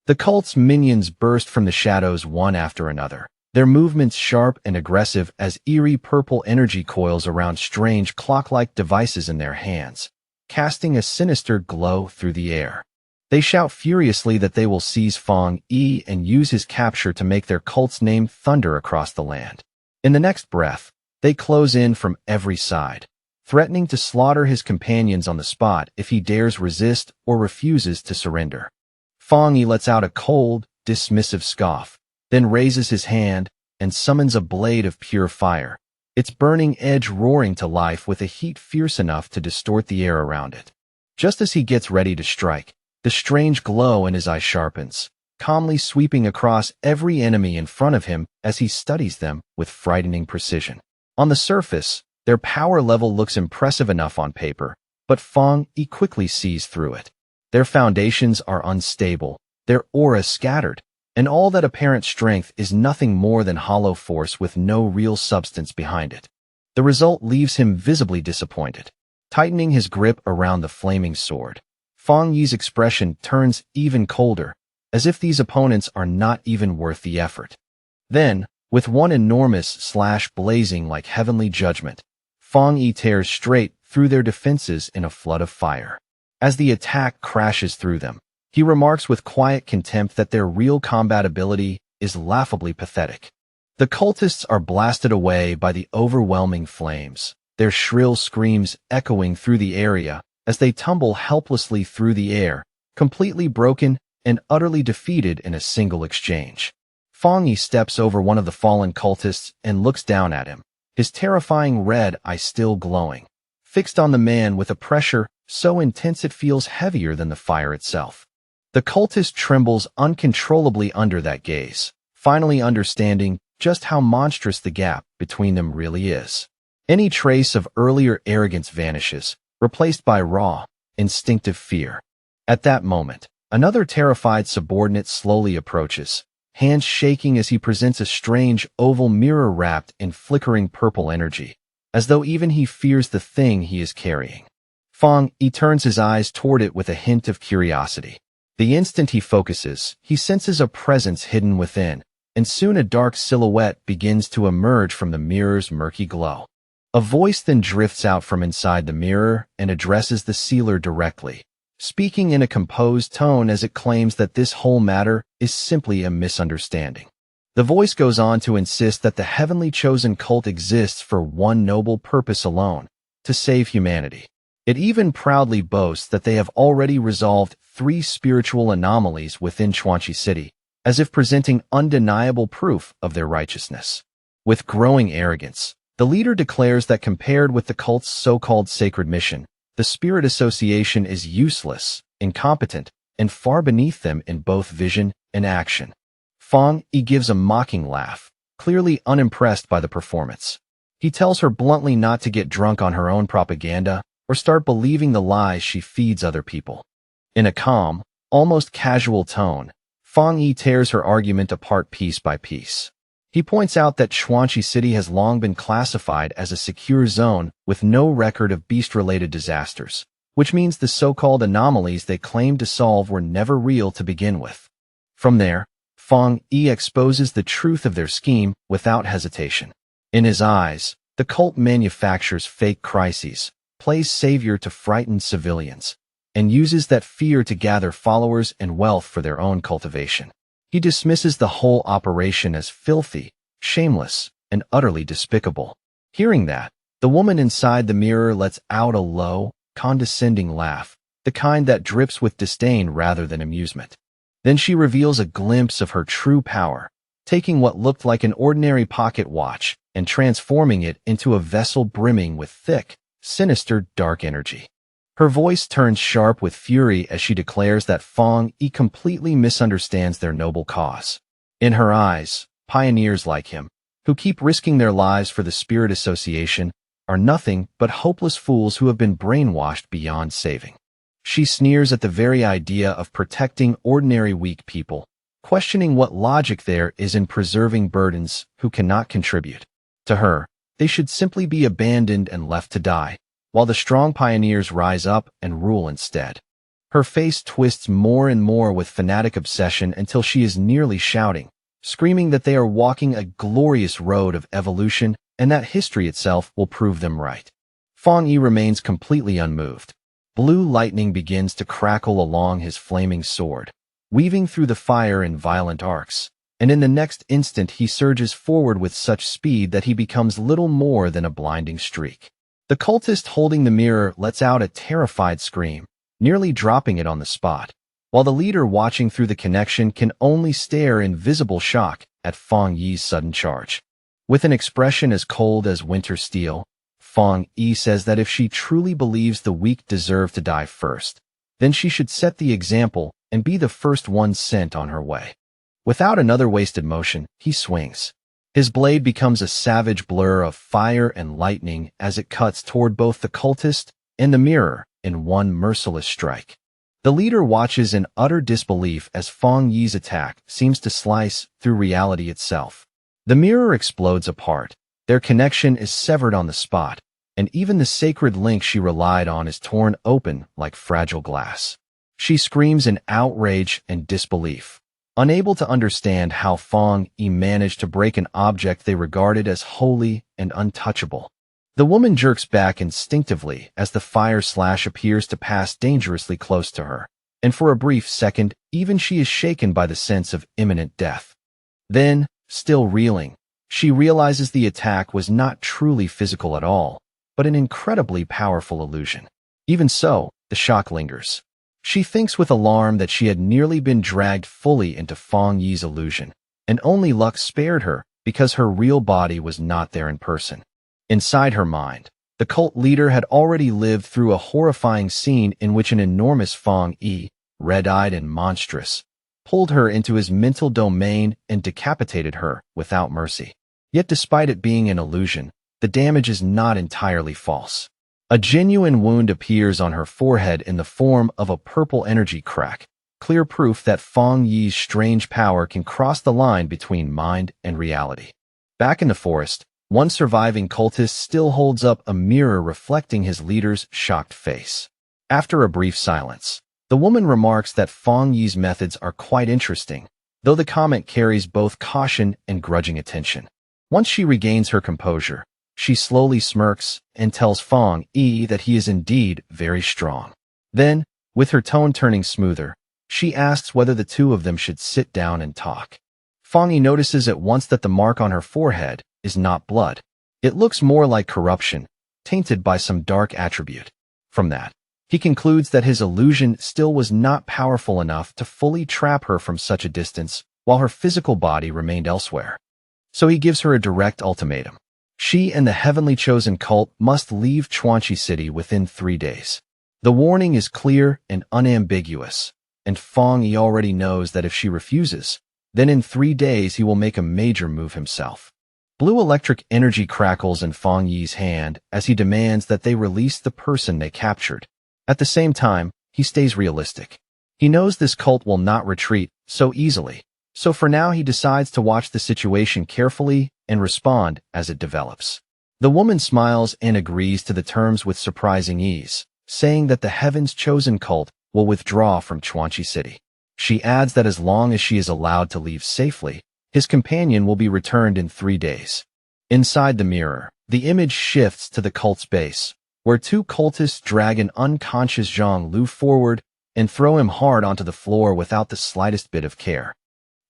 The cult's minions burst from the shadows one after another, their movements sharp and aggressive as eerie purple energy coils around strange clock-like devices in their hands, casting a sinister glow through the air. They shout furiously that they will seize Fong Yi and use his capture to make their cult's name thunder across the land. In the next breath, they close in from every side, threatening to slaughter his companions on the spot if he dares resist or refuses to surrender. Fong Yi lets out a cold, dismissive scoff, then raises his hand and summons a blade of pure fire, its burning edge roaring to life with a heat fierce enough to distort the air around it. Just as he gets ready to strike, the strange glow in his eye sharpens, calmly sweeping across every enemy in front of him as he studies them with frightening precision. On the surface, their power level looks impressive enough on paper, but Fong Yi quickly sees through it. Their foundations are unstable, their aura scattered, and all that apparent strength is nothing more than hollow force with no real substance behind it. The result leaves him visibly disappointed. Tightening his grip around the flaming sword, Fong Yi's expression turns even colder, as if these opponents are not even worth the effort. Then, with one enormous slash blazing like heavenly judgment, Fong Yi tears straight through their defenses in a flood of fire. As the attack crashes through them, he remarks with quiet contempt that their real combat ability is laughably pathetic. The cultists are blasted away by the overwhelming flames, their shrill screams echoing through the area as they tumble helplessly through the air, completely broken and utterly defeated in a single exchange. Fong Yi steps over one of the fallen cultists and looks down at him, his terrifying red eye still glowing, fixed on the man with a pressure so intense it feels heavier than the fire itself. The cultist trembles uncontrollably under that gaze, finally understanding just how monstrous the gap between them really is. Any trace of earlier arrogance vanishes, replaced by raw, instinctive fear. At that moment, another terrified subordinate slowly approaches, hands shaking as he presents a strange oval mirror wrapped in flickering purple energy, as though even he fears the thing he is carrying. Fong Yi turns his eyes toward it with a hint of curiosity. The instant he focuses, he senses a presence hidden within, and soon a dark silhouette begins to emerge from the mirror's murky glow. A voice then drifts out from inside the mirror and addresses the sealer directly, speaking in a composed tone as it claims that this whole matter is simply a misunderstanding. The voice goes on to insist that the heavenly chosen cult exists for one noble purpose alone, to save humanity. It even proudly boasts that they have already resolved 3 spiritual anomalies within Chuanchi City, as if presenting undeniable proof of their righteousness. With growing arrogance, the leader declares that compared with the cult's so-called sacred mission, the Spirit Association is useless, incompetent, and far beneath them in both vision and action. Fong Yi gives a mocking laugh, clearly unimpressed by the performance. He tells her bluntly not to get drunk on her own propaganda or start believing the lies she feeds other people. In a calm, almost casual tone, Fang Yi tears her argument apart piece by piece. He points out that Chuanchi City has long been classified as a secure zone with no record of beast-related disasters, which means the so-called anomalies they claimed to solve were never real to begin with. From there, Fang Yi exposes the truth of their scheme without hesitation. In his eyes, the cult manufactures fake crises, plays savior to frighten civilians, and uses that fear to gather followers and wealth for their own cultivation. He dismisses the whole operation as filthy, shameless, and utterly despicable. Hearing that, the woman inside the mirror lets out a low, condescending laugh, the kind that drips with disdain rather than amusement. Then she reveals a glimpse of her true power, taking what looked like an ordinary pocket watch and transforming it into a vessel brimming with thick, sinister, dark energy. Her voice turns sharp with fury as she declares that Fang Yi completely misunderstands their noble cause. In her eyes, pioneers like him, who keep risking their lives for the Spirit Association, are nothing but hopeless fools who have been brainwashed beyond saving. She sneers at the very idea of protecting ordinary weak people, questioning what logic there is in preserving burdens who cannot contribute. To her, they should simply be abandoned and left to die, while the strong pioneers rise up and rule instead. Her face twists more and more with fanatic obsession until she is nearly shouting, screaming that they are walking a glorious road of evolution and that history itself will prove them right. Fang Yi remains completely unmoved. Blue lightning begins to crackle along his flaming sword, weaving through the fire in violent arcs, and in the next instant he surges forward with such speed that he becomes little more than a blinding streak. The cultist holding the mirror lets out a terrified scream, nearly dropping it on the spot, while the leader watching through the connection can only stare in visible shock at Fang Yi's sudden charge. With an expression as cold as winter steel, Fang Yi says that if she truly believes the weak deserve to die first, then she should set the example and be the first one sent on her way. Without another wasted motion, he swings. His blade becomes a savage blur of fire and lightning as it cuts toward both the cultist and the mirror in one merciless strike. The leader watches in utter disbelief as Fang Yi's attack seems to slice through reality itself. The mirror explodes apart, their connection is severed on the spot, and even the sacred link she relied on is torn open like fragile glass. She screams in outrage and disbelief, unable to understand how Fang Yi managed to break an object they regarded as holy and untouchable. The woman jerks back instinctively as the fire slash appears to pass dangerously close to her, and for a brief second, even she is shaken by the sense of imminent death. Then, still reeling, she realizes the attack was not truly physical at all, but an incredibly powerful illusion. Even so, the shock lingers. She thinks with alarm that she had nearly been dragged fully into Fang Yi's illusion, and only luck spared her because her real body was not there in person. Inside her mind, the cult leader had already lived through a horrifying scene in which an enormous Fang Yi, red-eyed and monstrous, pulled her into his mental domain and decapitated her without mercy. Yet despite it being an illusion, the damage is not entirely false. A genuine wound appears on her forehead in the form of a purple energy crack, clear proof that Fang Yi's strange power can cross the line between mind and reality. Back in the forest, one surviving cultist still holds up a mirror reflecting his leader's shocked face. After a brief silence, the woman remarks that Fang Yi's methods are quite interesting, though the comment carries both caution and grudging attention. Once she regains her composure, she slowly smirks and tells Fang Yi that he is indeed very strong. Then, with her tone turning smoother, she asks whether the two of them should sit down and talk. Fang Yi notices at once that the mark on her forehead is not blood. It looks more like corruption, tainted by some dark attribute. From that, he concludes that his illusion still was not powerful enough to fully trap her from such a distance, while her physical body remained elsewhere. So he gives her a direct ultimatum. She and the heavenly chosen cult must leave Chuanchi City within 3 days. The warning is clear and unambiguous, and Fang Yi already knows that if she refuses, then in 3 days he will make a major move himself. Blue electric energy crackles in Fang Yi's hand as he demands that they release the person they captured. At the same time, he stays realistic. He knows this cult will not retreat so easily. So for now he decides to watch the situation carefully and respond as it develops. The woman smiles and agrees to the terms with surprising ease, saying that the Heaven's Chosen cult will withdraw from Chuanchi City. She adds that as long as she is allowed to leave safely, his companion will be returned in 3 days. Inside the mirror, the image shifts to the cult's base, where 2 cultists drag an unconscious Zhang Lu forward and throw him hard onto the floor without the slightest bit of care.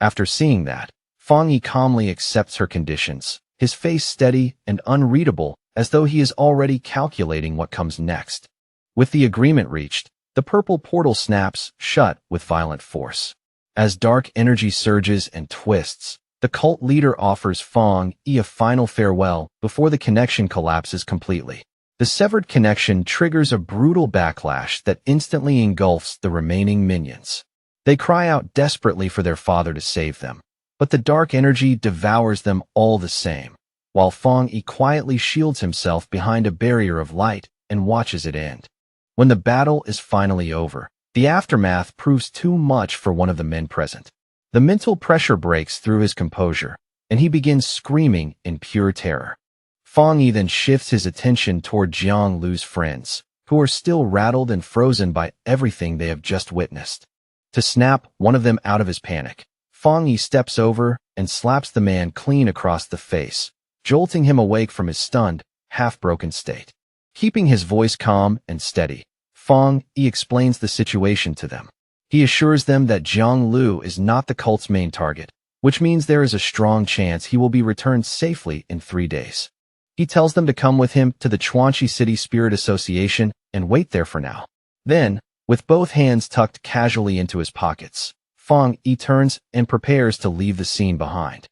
After seeing that, Fang Yi calmly accepts her conditions, his face steady and unreadable as though he is already calculating what comes next. With the agreement reached, the purple portal snaps shut with violent force. As dark energy surges and twists, the cult leader offers Fang Yi a final farewell before the connection collapses completely. The severed connection triggers a brutal backlash that instantly engulfs the remaining minions. They cry out desperately for their father to save them, but the dark energy devours them all the same, while Fang Yi quietly shields himself behind a barrier of light and watches it end. When the battle is finally over, the aftermath proves too much for one of the men present. The mental pressure breaks through his composure, and he begins screaming in pure terror. Fang Yi then shifts his attention toward Jiang Lu's friends, who are still rattled and frozen by everything they have just witnessed. To snap one of them out of his panic, Fang Yi steps over and slaps the man clean across the face, jolting him awake from his stunned, half-broken state. Keeping his voice calm and steady, Fang Yi explains the situation to them. He assures them that Jiang Lu is not the cult's main target, which means there is a strong chance he will be returned safely in 3 days. He tells them to come with him to the Chuanchi City Spirit Association and wait there for now. Then, with both hands tucked casually into his pockets, Fang Yi turns and prepares to leave the scene behind.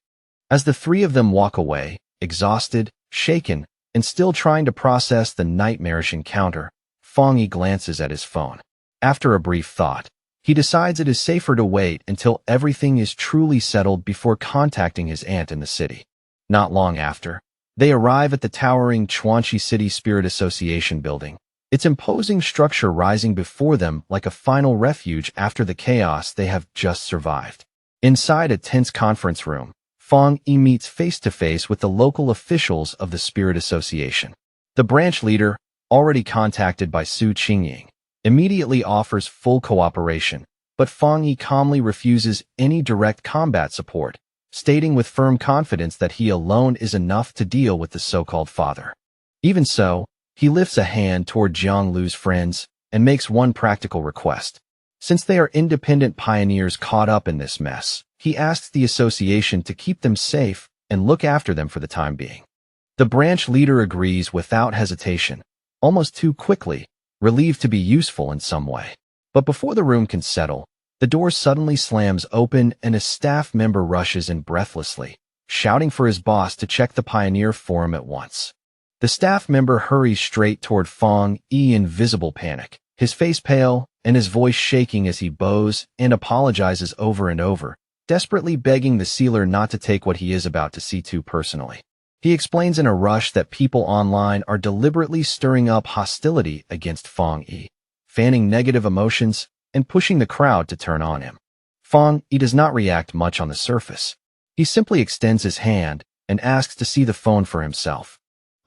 As the 3 of them walk away, exhausted, shaken, and still trying to process the nightmarish encounter, Fang Yi glances at his phone. After a brief thought, he decides it is safer to wait until everything is truly settled before contacting his aunt in the city. Not long after, they arrive at the towering Chuanchi City Spirit Association building, its imposing structure rising before them like a final refuge after the chaos they have just survived. Inside a tense conference room, Fang Yi meets face-to-face with the local officials of the Spirit Association. The branch leader, already contacted by Su Qingying, immediately offers full cooperation, but Fang Yi calmly refuses any direct combat support, stating with firm confidence that he alone is enough to deal with the so-called father. Even so, he lifts a hand toward Jiang Lu's friends and makes one practical request. Since they are independent pioneers caught up in this mess, he asks the association to keep them safe and look after them for the time being. The branch leader agrees without hesitation, almost too quickly, relieved to be useful in some way. But before the room can settle, the door suddenly slams open and a staff member rushes in breathlessly, shouting for his boss to check the Pioneer Forum at once. The staff member hurries straight toward Fang Yi in visible panic, his face pale and his voice shaking as he bows and apologizes over and over, desperately begging the sealer not to take what he is about to see too personally. He explains in a rush that people online are deliberately stirring up hostility against Fang Yi, fanning negative emotions and pushing the crowd to turn on him. Fang Yi does not react much on the surface. He simply extends his hand and asks to see the phone for himself.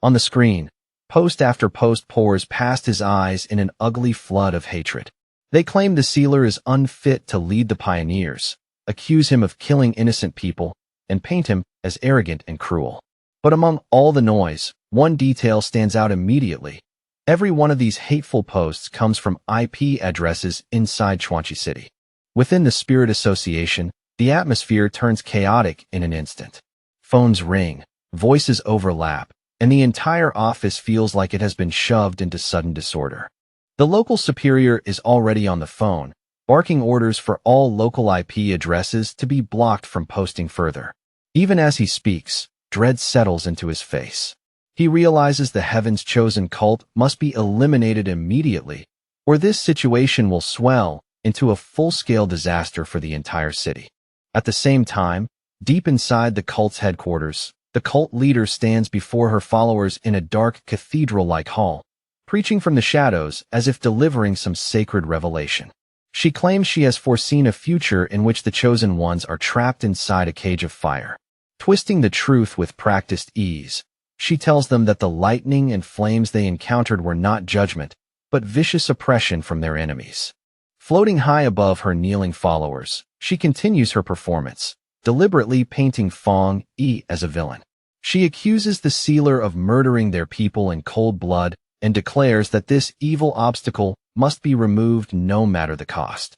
On the screen, post after post pours past his eyes in an ugly flood of hatred. They claim the sealer is unfit to lead the pioneers, accuse him of killing innocent people, and paint him as arrogant and cruel. But among all the noise, one detail stands out immediately. Every one of these hateful posts comes from IP addresses inside Chuanchi City. Within the Spirit Association, the atmosphere turns chaotic in an instant. Phones ring, voices overlap, and the entire office feels like it has been shoved into sudden disorder. The local superior is already on the phone, barking orders for all local IP addresses to be blocked from posting further. Even as he speaks, dread settles into his face. He realizes the Heaven's Chosen cult must be eliminated immediately, or this situation will swell into a full-scale disaster for the entire city. At the same time, deep inside the cult's headquarters, the cult leader stands before her followers in a dark cathedral-like hall, preaching from the shadows as if delivering some sacred revelation. She claims she has foreseen a future in which the chosen ones are trapped inside a cage of fire. Twisting the truth with practiced ease, she tells them that the lightning and flames they encountered were not judgment, but vicious oppression from their enemies. Floating high above her kneeling followers, she continues her performance, deliberately painting Fong Yi as a villain. She accuses the sealer of murdering their people in cold blood and declares that this evil obstacle must be removed no matter the cost.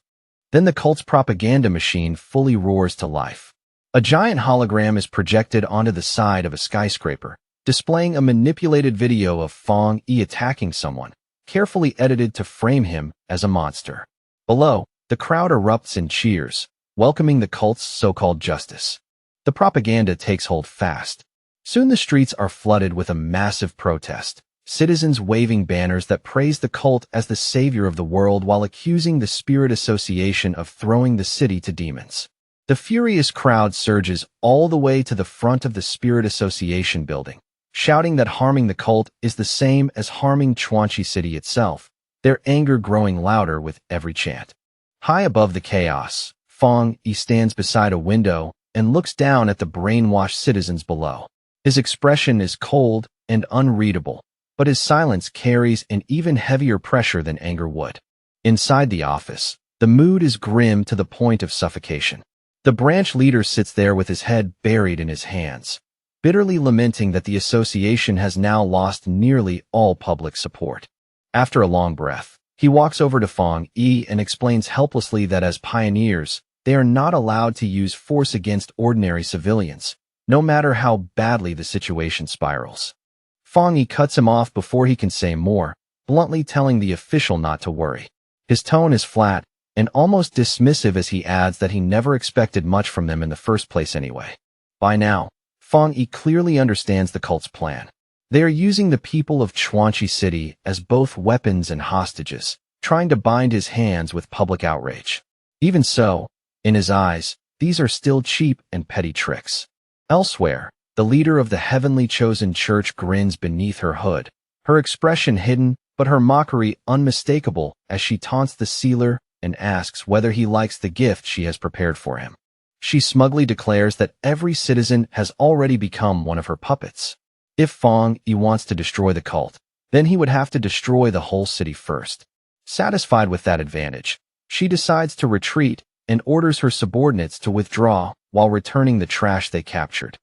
Then the cult's propaganda machine fully roars to life. A giant hologram is projected onto the side of a skyscraper, displaying a manipulated video of Fong Yi attacking someone, carefully edited to frame him as a monster. Below, the crowd erupts in cheers, welcoming the cult's so-called justice. The propaganda takes hold fast. Soon the streets are flooded with a massive protest, citizens waving banners that praise the cult as the savior of the world while accusing the Spirit Association of throwing the city to demons. The furious crowd surges all the way to the front of the Spirit Association building, shouting that harming the cult is the same as harming Chuanchi City itself, their anger growing louder with every chant. High above the chaos, Fong Yi stands beside a window and looks down at the brainwashed citizens below. His expression is cold and unreadable, but his silence carries an even heavier pressure than anger would. Inside the office, the mood is grim to the point of suffocation. The branch leader sits there with his head buried in his hands, bitterly lamenting that the association has now lost nearly all public support. After a long breath, he walks over to Fong Yi and explains helplessly that as pioneers, they are not allowed to use force against ordinary civilians, no matter how badly the situation spirals. Fong Yi cuts him off before he can say more, bluntly telling the official not to worry. His tone is flat and almost dismissive as he adds that he never expected much from them in the first place anyway. By now, Fong Yi clearly understands the cult's plan. They are using the people of Chuanchi City as both weapons and hostages, trying to bind his hands with public outrage. Even so, in his eyes, these are still cheap and petty tricks. Elsewhere, the leader of the heavenly chosen church grins beneath her hood, her expression hidden but her mockery unmistakable as she taunts the sealer and asks whether he likes the gift she has prepared for him. She smugly declares that every citizen has already become one of her puppets. If Fong Yi wants to destroy the cult, then he would have to destroy the whole city first. Satisfied with that advantage, she decides to retreat and orders her subordinates to withdraw while returning the trash they captured.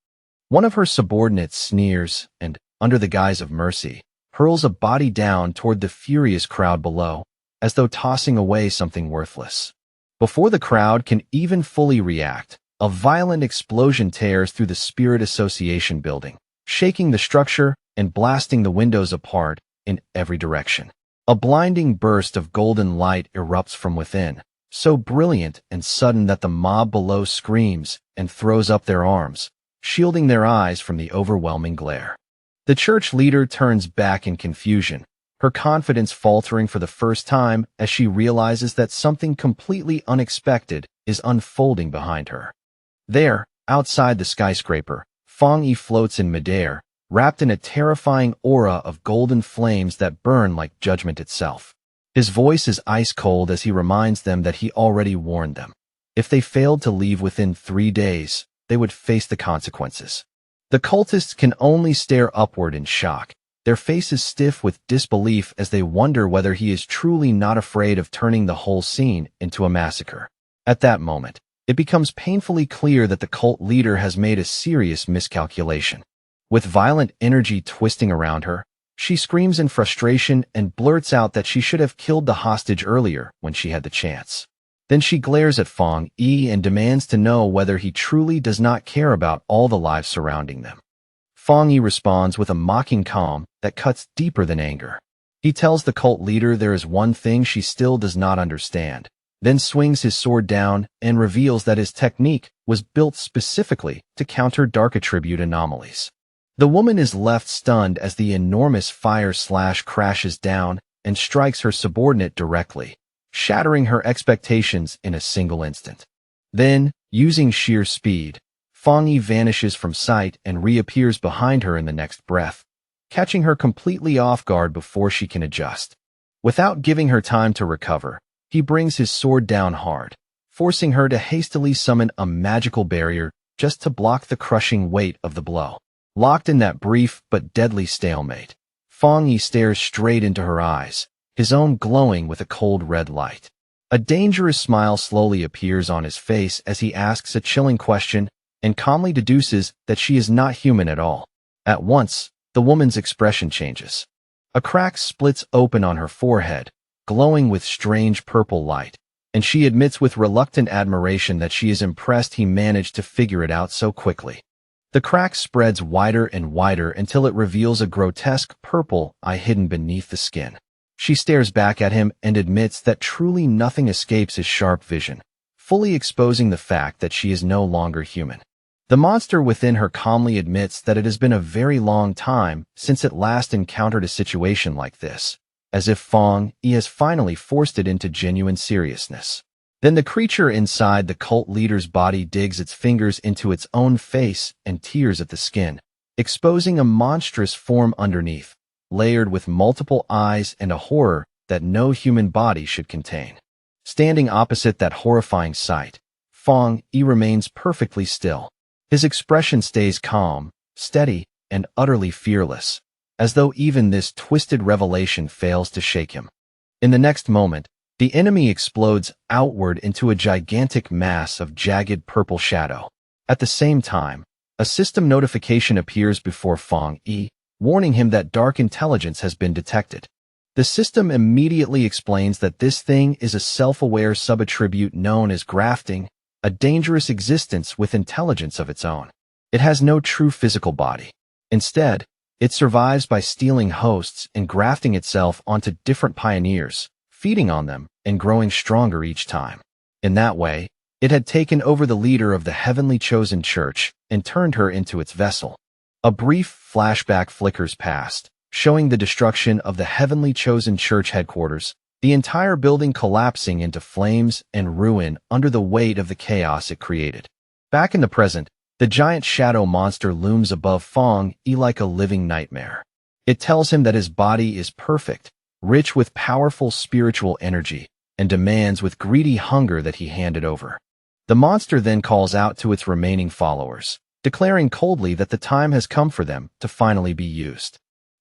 One of her subordinates sneers and, under the guise of mercy, hurls a body down toward the furious crowd below, as though tossing away something worthless. Before the crowd can even fully react, a violent explosion tears through the Spirit Association building, shaking the structure and blasting the windows apart in every direction. A blinding burst of golden light erupts from within, so brilliant and sudden that the mob below screams and throws up their arms, shielding their eyes from the overwhelming glare. The church leader turns back in confusion, her confidence faltering for the first time as she realizes that something completely unexpected is unfolding behind her. There, outside the skyscraper, Fong Yi floats in midair, wrapped in a terrifying aura of golden flames that burn like judgment itself. His voice is ice-cold as he reminds them that he already warned them. If they failed to leave within 3 days, they would face the consequences. The cultists can only stare upward in shock, their faces stiff with disbelief as they wonder whether he is truly not afraid of turning the whole scene into a massacre. At that moment, it becomes painfully clear that the cult leader has made a serious miscalculation. With violent energy twisting around her, she screams in frustration and blurts out that she should have killed the hostage earlier when she had the chance. Then she glares at Fong Yi and demands to know whether he truly does not care about all the lives surrounding them. Fong Yi responds with a mocking calm that cuts deeper than anger. He tells the cult leader there is one thing she still does not understand, then swings his sword down and reveals that his technique was built specifically to counter dark attribute anomalies. The woman is left stunned as the enormous fire slash crashes down and strikes her subordinate directly, shattering her expectations in a single instant. Then, using sheer speed, Fong Yi vanishes from sight and reappears behind her in the next breath, catching her completely off guard before she can adjust. Without giving her time to recover, He brings his sword down hard, forcing her to hastily summon a magical barrier just to block the crushing weight of the blow. Locked in that brief but deadly stalemate, Fong Yi stares straight into her eyes, his own glowing with a cold red light. A dangerous smile slowly appears on his face as he asks a chilling question and calmly deduces that she is not human at all. At once, the woman's expression changes. A crack splits open on her forehead, glowing with strange purple light, and she admits with reluctant admiration that she is impressed he managed to figure it out so quickly. The crack spreads wider and wider until it reveals a grotesque purple eye hidden beneath the skin. She stares back at him and admits that truly nothing escapes his sharp vision, fully exposing the fact that she is no longer human. The monster within her calmly admits that it has been a very long time since it last encountered a situation like this, as if Fong Yi has finally forced it into genuine seriousness. Then the creature inside the cult leader's body digs its fingers into its own face and tears at the skin, exposing a monstrous form underneath, layered with multiple eyes and a horror that no human body should contain. Standing opposite that horrifying sight, Fong Yi remains perfectly still. His expression stays calm, steady, and utterly fearless, as though even this twisted revelation fails to shake him. In the next moment, the enemy explodes outward into a gigantic mass of jagged purple shadow. At the same time, a system notification appears before Fong Yi, warning him that dark intelligence has been detected. The system immediately explains that this thing is a self-aware subattribute known as grafting, a dangerous existence with intelligence of its own. It has no true physical body. Instead, it survives by stealing hosts and grafting itself onto different pioneers, feeding on them and growing stronger each time. In that way, it had taken over the leader of the heavenly chosen church and turned her into its vessel. A brief flashback flickers past, showing the destruction of the heavenly chosen church headquarters, the entire building collapsing into flames and ruin under the weight of the chaos it created. Back in the present, the giant shadow monster looms above Fong Yi like a living nightmare. It tells him that his body is perfect, rich with powerful spiritual energy, and demands with greedy hunger that he hand it over. The monster then calls out to its remaining followers, declaring coldly that the time has come for them to finally be used.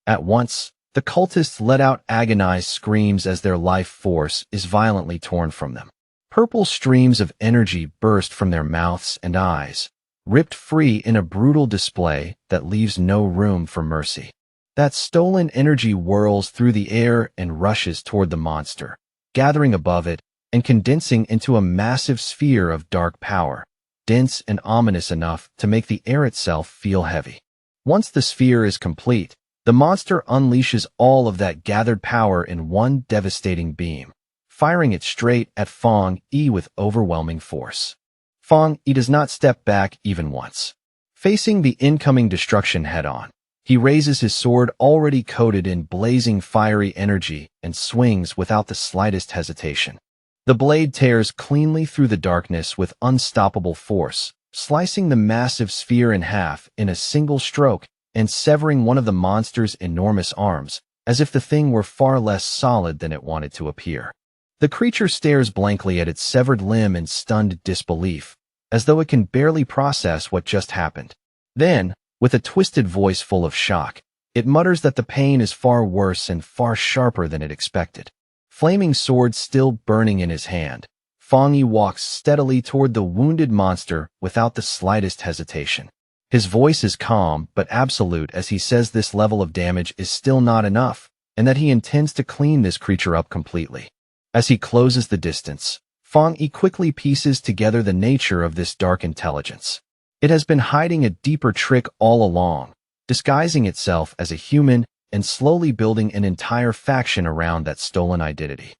At once, the cultists let out agonized screams as their life force is violently torn from them. Purple streams of energy burst from their mouths and eyes, ripped free in a brutal display that leaves no room for mercy. That stolen energy whirls through the air and rushes toward the monster, gathering above it and condensing into a massive sphere of dark power, dense and ominous enough to make the air itself feel heavy. Once the sphere is complete, the monster unleashes all of that gathered power in one devastating beam, firing it straight at Fong Yi with overwhelming force. Fong Yi does not step back even once. Facing the incoming destruction head-on, he raises his sword already coated in blazing fiery energy and swings without the slightest hesitation. The blade tears cleanly through the darkness with unstoppable force, slicing the massive sphere in half in a single stroke and severing one of the monster's enormous arms, as if the thing were far less solid than it wanted to appear. The creature stares blankly at its severed limb in stunned disbelief, as though it can barely process what just happened. Then, with a twisted voice full of shock, it mutters that the pain is far worse and far sharper than it expected. Flaming sword still burning in his hand, Fong Yi walks steadily toward the wounded monster without the slightest hesitation. His voice is calm but absolute as he says this level of damage is still not enough, and that he intends to clean this creature up completely. As he closes the distance, Fong Yi quickly pieces together the nature of this dark intelligence. It has been hiding a deeper trick all along, disguising itself as a human and slowly building an entire faction around that stolen identity.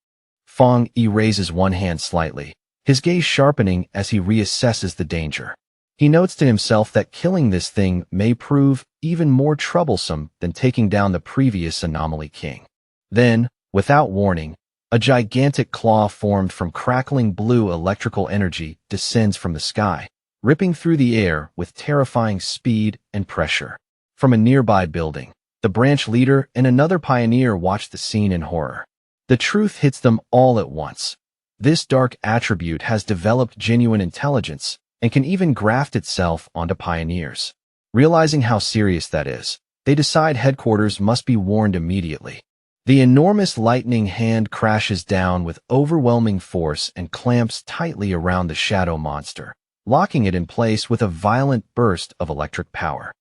Fong Yi raises one hand slightly, his gaze sharpening as he reassesses the danger. He notes to himself that killing this thing may prove even more troublesome than taking down the previous anomaly king. Then, without warning, a gigantic claw formed from crackling blue electrical energy descends from the sky, ripping through the air with terrifying speed and pressure. From a nearby building, the branch leader and another pioneer watch the scene in horror. The truth hits them all at once. This dark attribute has developed genuine intelligence and can even graft itself onto pioneers. Realizing how serious that is, they decide headquarters must be warned immediately. The enormous lightning hand crashes down with overwhelming force and clamps tightly around the shadow monster, locking it in place with a violent burst of electric power.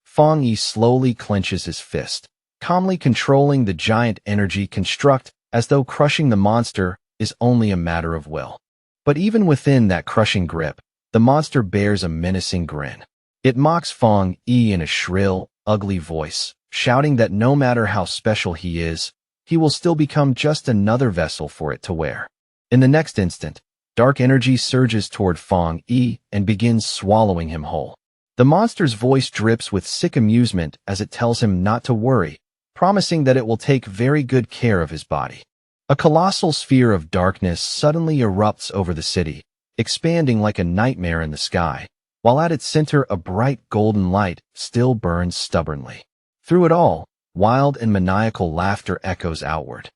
Fang Yi slowly clenches his fist, calmly controlling the giant energy construct as though crushing the monster is only a matter of will. But even within that crushing grip, the monster bears a menacing grin. It mocks Fang Yi in a shrill, ugly voice, shouting that no matter how special he is, he will still become just another vessel for it to wear. In the next instant, dark energy surges toward Fang Yi and begins swallowing him whole. The monster's voice drips with sick amusement as it tells him not to worry, promising that it will take very good care of his body. A colossal sphere of darkness suddenly erupts over the city, expanding like a nightmare in the sky, while at its center a bright golden light still burns stubbornly. Through it all, wild and maniacal laughter echoes outward.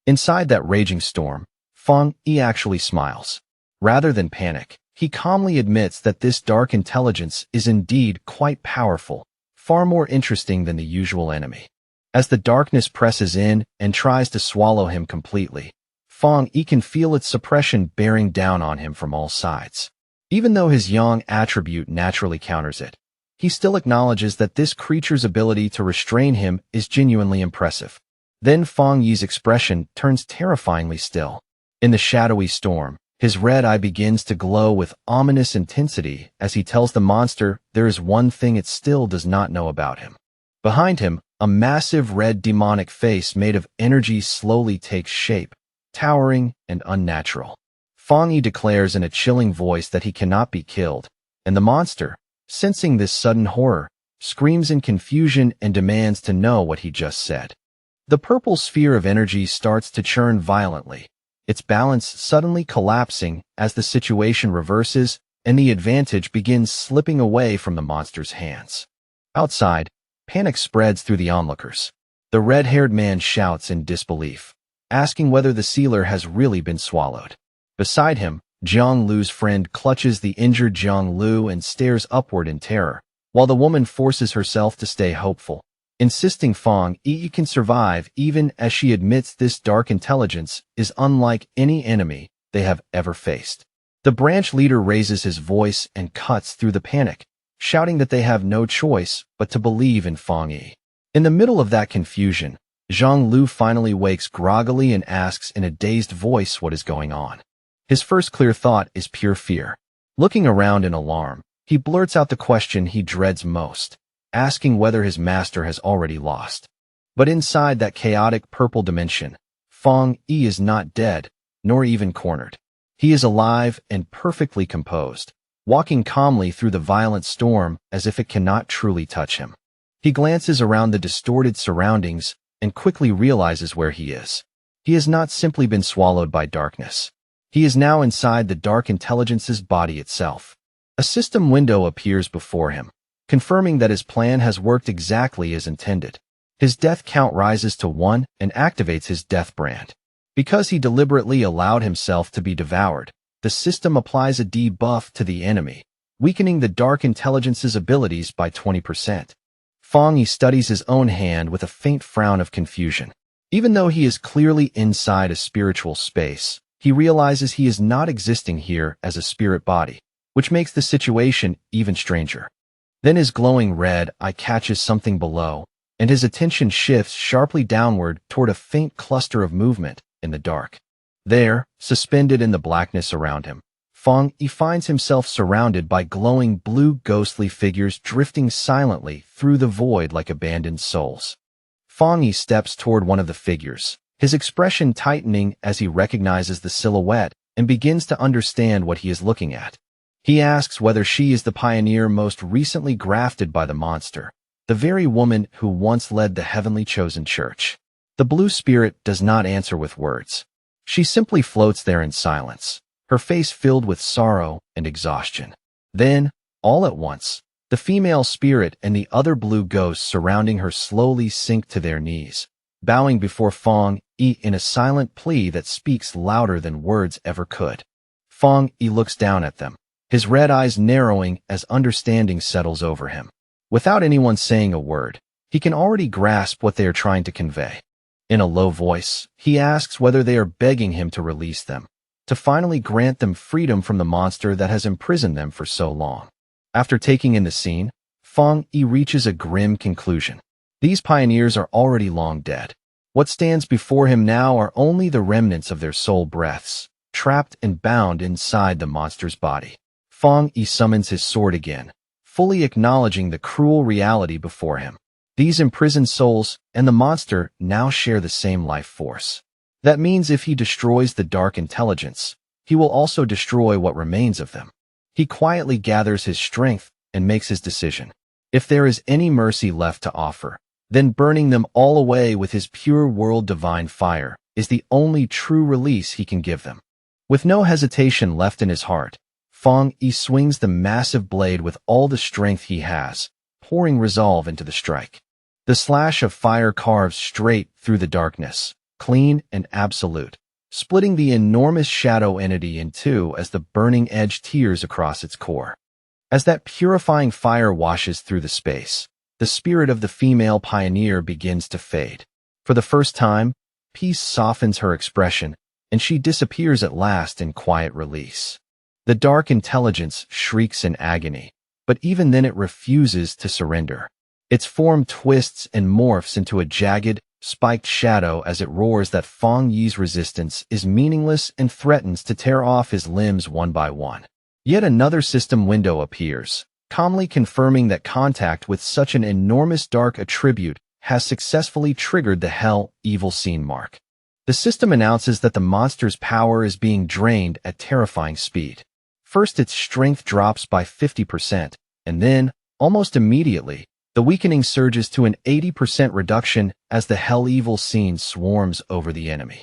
Inside that raging storm, Fang Yi actually smiles. Rather than panic, he calmly admits that this dark intelligence is indeed quite powerful, far more interesting than the usual enemy. As the darkness presses in and tries to swallow him completely, Fang Yi can feel its suppression bearing down on him from all sides. Even though his yang attribute naturally counters it, he still acknowledges that this creature's ability to restrain him is genuinely impressive. Then Fang Yi's expression turns terrifyingly still. In the shadowy storm, his red eye begins to glow with ominous intensity as he tells the monster there is one thing it still does not know about him. Behind him, a massive red demonic face made of energy slowly takes shape, towering and unnatural. Fang Yi declares in a chilling voice that he cannot be killed, and the monster, sensing this sudden horror, screams in confusion and demands to know what he just said. The purple sphere of energy starts to churn violently, its balance suddenly collapsing as the situation reverses and the advantage begins slipping away from the monster's hands. Outside, panic spreads through the onlookers. The red-haired man shouts in disbelief, asking whether the sealer has really been swallowed. Beside him, Jiang Lu's friend clutches the injured Jiang Lu and stares upward in terror, while the woman forces herself to stay hopeful, insisting Fang Yi can survive even as she admits this dark intelligence is unlike any enemy they have ever faced. The branch leader raises his voice and cuts through the panic, shouting that they have no choice but to believe in Fang Yi. In the middle of that confusion, Jiang Lu finally wakes groggily and asks in a dazed voice what is going on. His first clear thought is pure fear. Looking around in alarm, he blurts out the question he dreads most, asking whether his master has already lost. But inside that chaotic purple dimension, Fang Yi is not dead, nor even cornered. He is alive and perfectly composed, walking calmly through the violent storm as if it cannot truly touch him. He glances around the distorted surroundings and quickly realizes where he is. He has not simply been swallowed by darkness. He is now inside the dark intelligence's body itself. A system window appears before him, confirming that his plan has worked exactly as intended. His death count rises to 1 and activates his death brand. Because he deliberately allowed himself to be devoured, the system applies a debuff to the enemy, weakening the dark intelligence's abilities by 20%. Fang Yi studies his own hand with a faint frown of confusion. Even though he is clearly inside a spiritual space, he realizes he is not existing here as a spirit body, which makes the situation even stranger. Then his glowing red eye catches something below, and his attention shifts sharply downward toward a faint cluster of movement in the dark. There, suspended in the blackness around him, Fang Yi finds himself surrounded by glowing blue ghostly figures drifting silently through the void like abandoned souls. Fang Yi steps toward one of the figures, his expression tightening as he recognizes the silhouette and begins to understand what he is looking at. He asks whether she is the pioneer most recently grafted by the monster, the very woman who once led the heavenly chosen church. The blue spirit does not answer with words. She simply floats there in silence, her face filled with sorrow and exhaustion. Then, all at once, the female spirit and the other blue ghosts surrounding her slowly sink to their knees, bowing before Fang Yi in a silent plea that speaks louder than words ever could. Fang Yi looks down at them, his red eyes narrowing as understanding settles over him. Without anyone saying a word, he can already grasp what they are trying to convey. In a low voice, he asks whether they are begging him to release them, to finally grant them freedom from the monster that has imprisoned them for so long. After taking in the scene, Fang Yi reaches a grim conclusion. These pioneers are already long dead. What stands before him now are only the remnants of their soul breaths, trapped and bound inside the monster's body. Fang Yi summons his sword again, fully acknowledging the cruel reality before him. These imprisoned souls and the monster now share the same life force. That means if he destroys the dark intelligence, he will also destroy what remains of them. He quietly gathers his strength and makes his decision. If there is any mercy left to offer, then burning them all away with his pure world divine fire is the only true release he can give them. With no hesitation left in his heart, Fang Yi swings the massive blade with all the strength he has, pouring resolve into the strike. The slash of fire carves straight through the darkness, clean and absolute, splitting the enormous shadow entity in two as the burning edge tears across its core. As that purifying fire washes through the space, the spirit of the female pioneer begins to fade. For the first time, peace softens her expression, and she disappears at last in quiet release. The dark intelligence shrieks in agony, but even then it refuses to surrender. Its form twists and morphs into a jagged, spiked shadow as it roars that Fang Yi's resistance is meaningless and threatens to tear off his limbs one by one. Yet another system window appears, calmly confirming that contact with such an enormous dark attribute has successfully triggered the Hell Evil Scene mark. The system announces that the monster's power is being drained at terrifying speed. First, its strength drops by 50%, and then, almost immediately, the weakening surges to an 80% reduction as the Hell Evil Scene swarms over the enemy.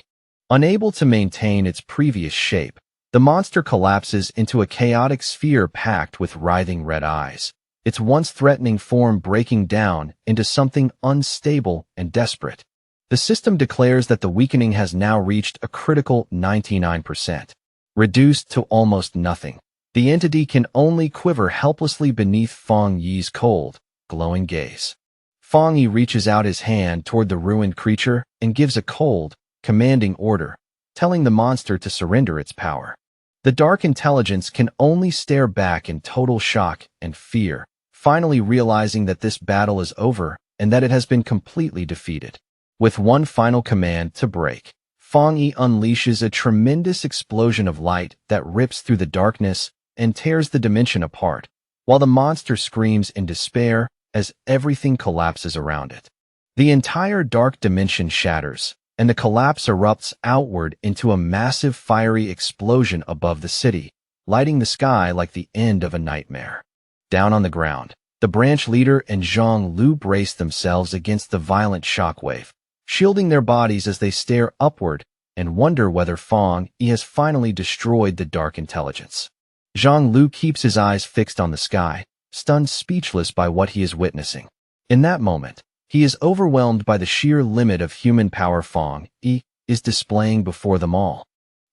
Unable to maintain its previous shape, the monster collapses into a chaotic sphere packed with writhing red eyes, its once threatening form breaking down into something unstable and desperate. The system declares that the weakening has now reached a critical 99%. Reduced to almost nothing, the entity can only quiver helplessly beneath Fang Yi's cold, glowing gaze. Fang Yi reaches out his hand toward the ruined creature and gives a cold, commanding order, telling the monster to surrender its power. The dark intelligence can only stare back in total shock and fear, finally realizing that this battle is over and that it has been completely defeated. With one final command to break, Fang Yi unleashes a tremendous explosion of light that rips through the darkness and tears the dimension apart, while the monster screams in despair as everything collapses around it. The entire dark dimension shatters, and the collapse erupts outward into a massive fiery explosion above the city, lighting the sky like the end of a nightmare. Down on the ground, the branch leader and Zhang Lu brace themselves against the violent shockwave, shielding their bodies as they stare upward and wonder whether Fang Yi has finally destroyed the dark intelligence. Zhang Lu keeps his eyes fixed on the sky, stunned speechless by what he is witnessing. In that moment, he is overwhelmed by the sheer limit of human power Fang Yi is displaying before them all.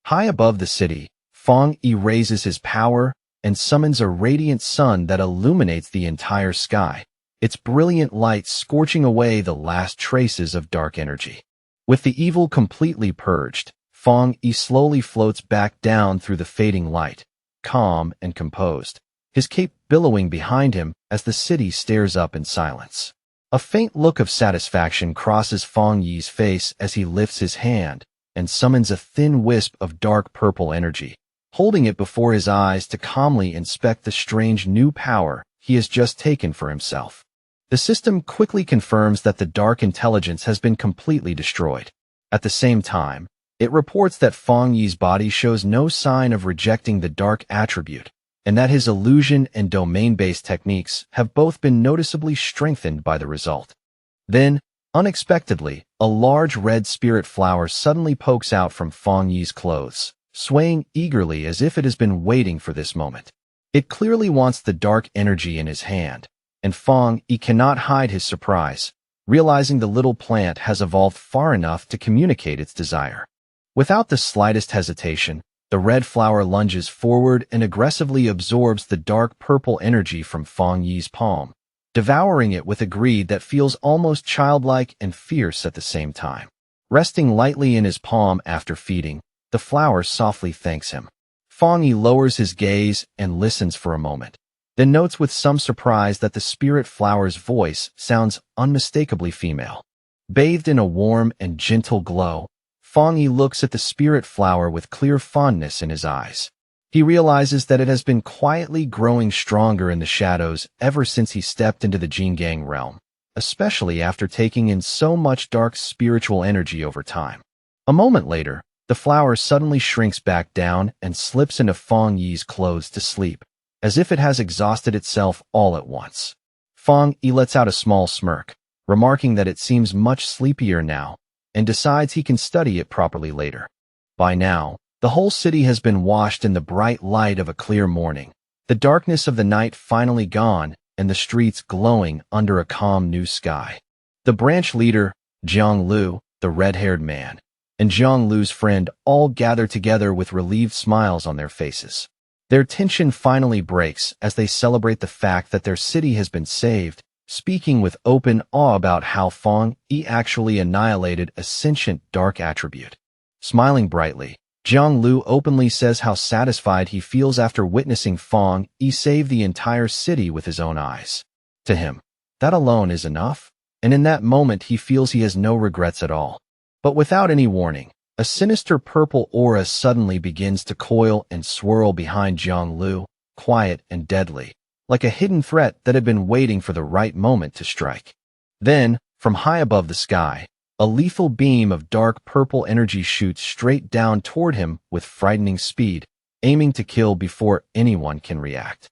High above the city, Fang Yi raises his power and summons a radiant sun that illuminates the entire sky, its brilliant light scorching away the last traces of dark energy. With the evil completely purged, Fang Yi slowly floats back down through the fading light, calm and composed, his cape billowing behind him as the city stares up in silence. A faint look of satisfaction crosses Fang Yi's face as he lifts his hand and summons a thin wisp of dark purple energy, holding it before his eyes to calmly inspect the strange new power he has just taken for himself. The system quickly confirms that the dark intelligence has been completely destroyed. At the same time, it reports that Fang Yi's body shows no sign of rejecting the dark attribute, and that his illusion and domain-based techniques have both been noticeably strengthened by the result. Then, unexpectedly, a large red spirit flower suddenly pokes out from Fang Yi's clothes, swaying eagerly as if it has been waiting for this moment. It clearly wants the dark energy in his hand, and Fang Yi cannot hide his surprise, realizing the little plant has evolved far enough to communicate its desire. Without the slightest hesitation, the red flower lunges forward and aggressively absorbs the dark purple energy from Fang Yi's palm, devouring it with a greed that feels almost childlike and fierce at the same time. Resting lightly in his palm after feeding, the flower softly thanks him. Fang Yi lowers his gaze and listens for a moment, then notes with some surprise that the spirit flower's voice sounds unmistakably female. Bathed in a warm and gentle glow, Fang Yi looks at the spirit flower with clear fondness in his eyes. He realizes that it has been quietly growing stronger in the shadows ever since he stepped into the Jingang realm, especially after taking in so much dark spiritual energy over time. A moment later, the flower suddenly shrinks back down and slips into Fang Yi's clothes to sleep, as if it has exhausted itself all at once. Fang Yi lets out a small smirk, remarking that it seems much sleepier now, and decides he can study it properly later. By now, the whole city has been washed in the bright light of a clear morning, the darkness of the night finally gone, and the streets glowing under a calm new sky. The branch leader, Jiang Lu, the red-haired man, and Jiang Lu's friend all gather together with relieved smiles on their faces. Their tension finally breaks as they celebrate the fact that their city has been saved, speaking with open awe about how Fang Yi actually annihilated a sentient dark attribute. Smiling brightly, Jiang Lu openly says how satisfied he feels after witnessing Fang Yi save the entire city with his own eyes. To him, that alone is enough, and in that moment he feels he has no regrets at all. But without any warning, a sinister purple aura suddenly begins to coil and swirl behind Jiang Lu, quiet and deadly, like a hidden threat that had been waiting for the right moment to strike. Then, from high above the sky, a lethal beam of dark purple energy shoots straight down toward him with frightening speed, aiming to kill before anyone can react.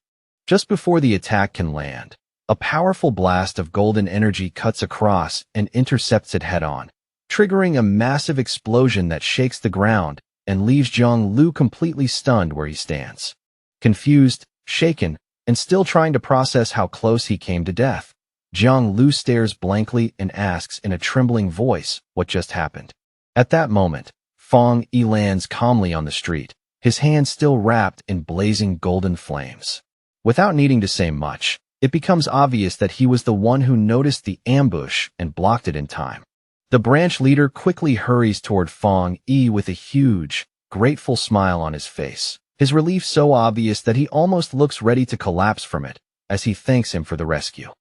Just before the attack can land, a powerful blast of golden energy cuts across and intercepts it head-on, triggering a massive explosion that shakes the ground and leaves Jiang Lu completely stunned where he stands. Confused, shaken, and still trying to process how close he came to death, Jiang Lu stares blankly and asks in a trembling voice what just happened. At that moment, Fang Yi lands calmly on the street, his hand still wrapped in blazing golden flames. Without needing to say much, it becomes obvious that he was the one who noticed the ambush and blocked it in time. The branch leader quickly hurries toward Fang Yi with a huge, grateful smile on his face, his relief so obvious that he almost looks ready to collapse from it as he thanks him for the rescue.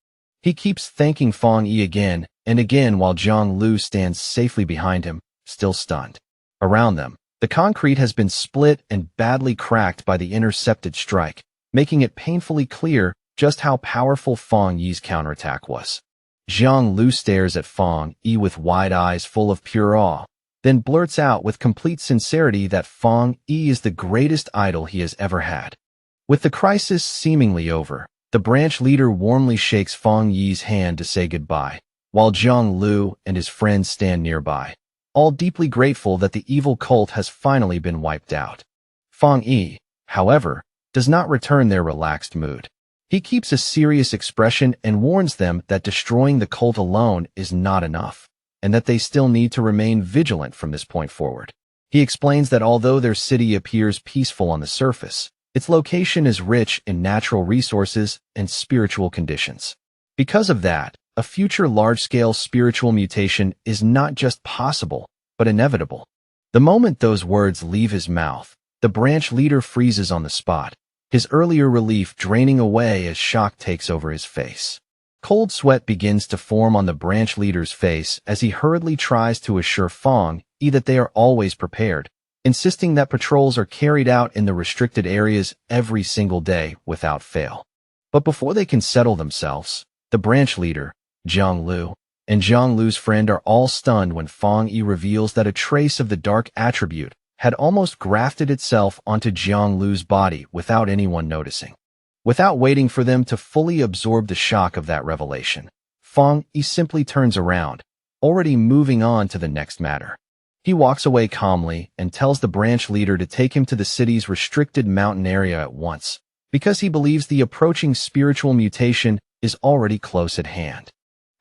He keeps thanking Fang Yi again and again while Jiang Lu stands safely behind him, still stunned. Around them, the concrete has been split and badly cracked by the intercepted strike, making it painfully clear just how powerful Fang Yi's counterattack was. Jiang Lu stares at Fang Yi with wide eyes full of pure awe, then blurts out with complete sincerity that Fang Yi is the greatest idol he has ever had. With the crisis seemingly over, the branch leader warmly shakes Fang Yi's hand to say goodbye, while Jiang Lu and his friends stand nearby, all deeply grateful that the evil cult has finally been wiped out. Fang Yi, however, does not return their relaxed mood. He keeps a serious expression and warns them that destroying the cult alone is not enough, and that they still need to remain vigilant from this point forward. He explains that although their city appears peaceful on the surface, its location is rich in natural resources and spiritual conditions. Because of that, a future large-scale spiritual mutation is not just possible, but inevitable. The moment those words leave his mouth, the branch leader freezes on the spot, his earlier relief draining away as shock takes over his face. Cold sweat begins to form on the branch leader's face as he hurriedly tries to assure Fang Yi that they are always prepared, insisting that patrols are carried out in the restricted areas every single day without fail. But before they can settle themselves, the branch leader, Jiang Lu, and Jiang Lu's friend are all stunned when Fang Yi reveals that a trace of the dark attribute had almost grafted itself onto Jiang Lu's body without anyone noticing. Without waiting for them to fully absorb the shock of that revelation, Fang Yi simply turns around, already moving on to the next matter. He walks away calmly and tells the branch leader to take him to the city's restricted mountain area at once, because he believes the approaching spiritual mutation is already close at hand.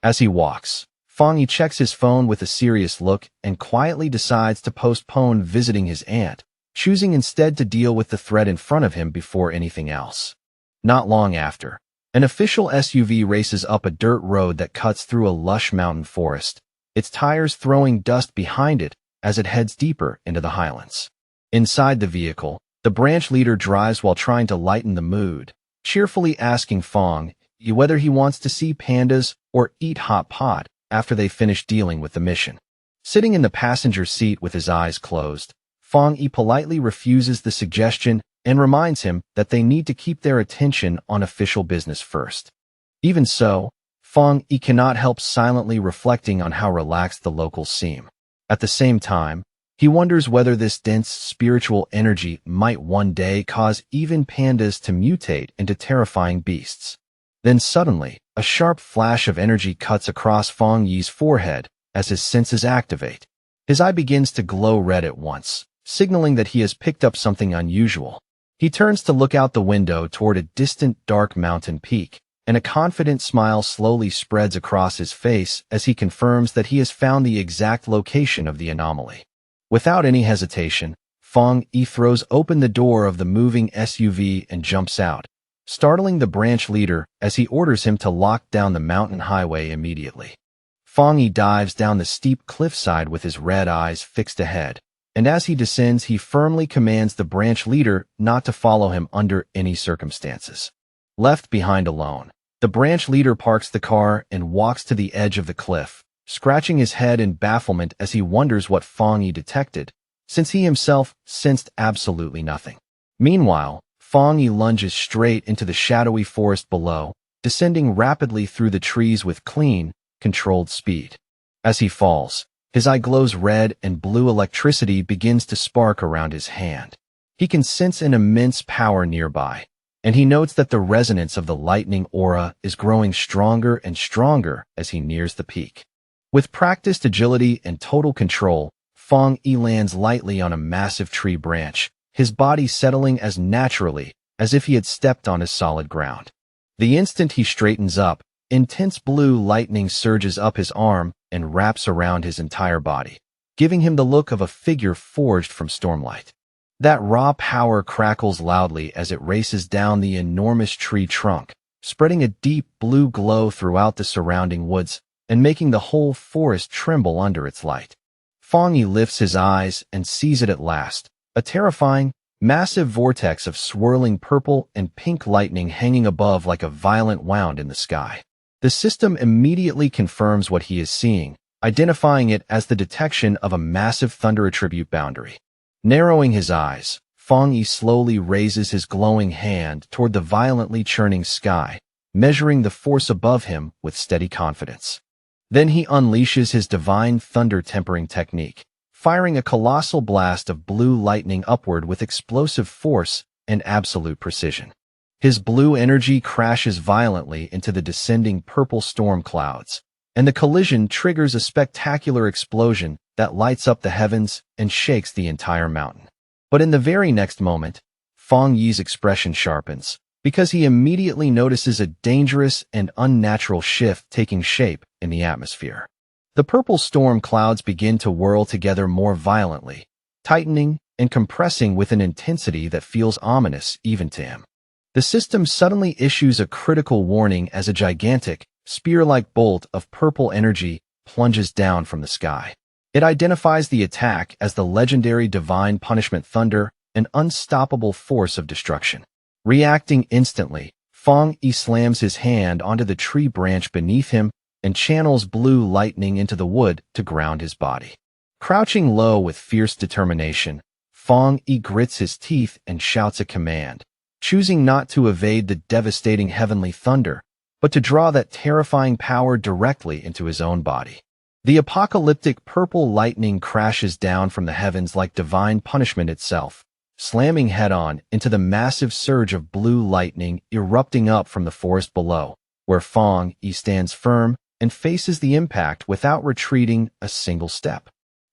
As he walks, Fong Yi checks his phone with a serious look and quietly decides to postpone visiting his aunt, choosing instead to deal with the threat in front of him before anything else. Not long after, an official SUV races up a dirt road that cuts through a lush mountain forest, its tires throwing dust behind it as it heads deeper into the highlands. Inside the vehicle, the branch leader drives while trying to lighten the mood, cheerfully asking Fong Yi whether he wants to see pandas or eat hot pot after they finish dealing with the mission. Sitting in the passenger seat with his eyes closed, Fong Yi politely refuses the suggestion and reminds him that they need to keep their attention on official business first. Even so, Fong Yi cannot help silently reflecting on how relaxed the locals seem. At the same time, he wonders whether this dense spiritual energy might one day cause even pandas to mutate into terrifying beasts. Then suddenly, a sharp flash of energy cuts across Fong Yi's forehead as his senses activate. His eye begins to glow red at once, signaling that he has picked up something unusual. He turns to look out the window toward a distant dark mountain peak, and a confident smile slowly spreads across his face as he confirms that he has found the exact location of the anomaly. Without any hesitation, Fong Yi throws open the door of the moving SUV and jumps out, startling the branch leader as he orders him to lock down the mountain highway immediately. Fong Yi dives down the steep cliffside with his red eyes fixed ahead, and as he descends, he firmly commands the branch leader not to follow him under any circumstances. Left behind alone, the branch leader parks the car and walks to the edge of the cliff, scratching his head in bafflement as he wonders what Fong Yi detected, since he himself sensed absolutely nothing. Meanwhile, Fong Yi lunges straight into the shadowy forest below, descending rapidly through the trees with clean, controlled speed. As he falls, his eye glows red and blue electricity begins to spark around his hand. He can sense an immense power nearby, and he notes that the resonance of the lightning aura is growing stronger and stronger as he nears the peak. With practiced agility and total control, Fong Yi lands lightly on a massive tree branch, his body settling as naturally as if he had stepped on his solid ground. The instant he straightens up, intense blue lightning surges up his arm and wraps around his entire body, giving him the look of a figure forged from stormlight. That raw power crackles loudly as it races down the enormous tree trunk, spreading a deep blue glow throughout the surrounding woods and making the whole forest tremble under its light. Fong Yi lifts his eyes and sees it at last, a terrifying, massive vortex of swirling purple and pink lightning hanging above like a violent wound in the sky. The system immediately confirms what he is seeing, identifying it as the detection of a massive thunder attribute boundary. Narrowing his eyes, Fong Yi slowly raises his glowing hand toward the violently churning sky, measuring the force above him with steady confidence. Then he unleashes his divine thunder tempering technique, firing a colossal blast of blue lightning upward with explosive force and absolute precision. His blue energy crashes violently into the descending purple storm clouds, and the collision triggers a spectacular explosion that lights up the heavens and shakes the entire mountain. But in the very next moment, Fong Yi's expression sharpens, because he immediately notices a dangerous and unnatural shift taking shape in the atmosphere. The purple storm clouds begin to whirl together more violently, tightening and compressing with an intensity that feels ominous even to him. The system suddenly issues a critical warning as a gigantic, spear-like bolt of purple energy plunges down from the sky. It identifies the attack as the legendary divine punishment thunder, an unstoppable force of destruction. Reacting instantly, Fong Yi slams his hand onto the tree branch beneath him and channels blue lightning into the wood to ground his body. Crouching low with fierce determination, Fong Yi grits his teeth and shouts a command, choosing not to evade the devastating heavenly thunder, but to draw that terrifying power directly into his own body. The apocalyptic purple lightning crashes down from the heavens like divine punishment itself, slamming head-on into the massive surge of blue lightning erupting up from the forest below, where Fong Yi stands firm and faces the impact without retreating a single step.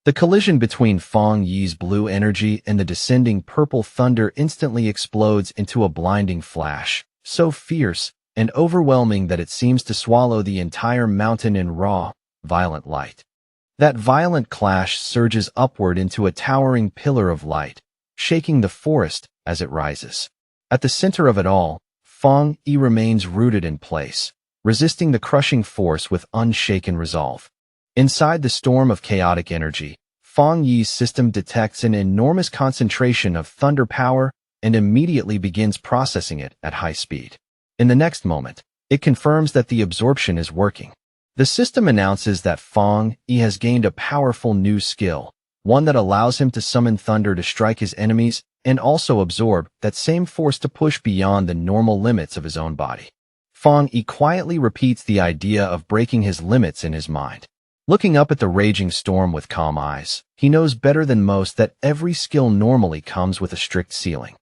The collision between Fong Yi's blue energy and the descending purple thunder instantly explodes into a blinding flash, so fierce and overwhelming that it seems to swallow the entire mountain in raw, violent light. That violent clash surges upward into a towering pillar of light, shaking the forest as it rises. At the center of it all, Fang Yi remains rooted in place, resisting the crushing force with unshaken resolve. Inside the storm of chaotic energy, Fang Yi's system detects an enormous concentration of thunder power and immediately begins processing it at high speed. In the next moment, it confirms that the absorption is working. The system announces that Fang Yi has gained a powerful new skill, one that allows him to summon thunder to strike his enemies and also absorb that same force to push beyond the normal limits of his own body. Fang Yi quietly repeats the idea of breaking his limits in his mind. Looking up at the raging storm with calm eyes, he knows better than most that every skill normally comes with a strict ceiling.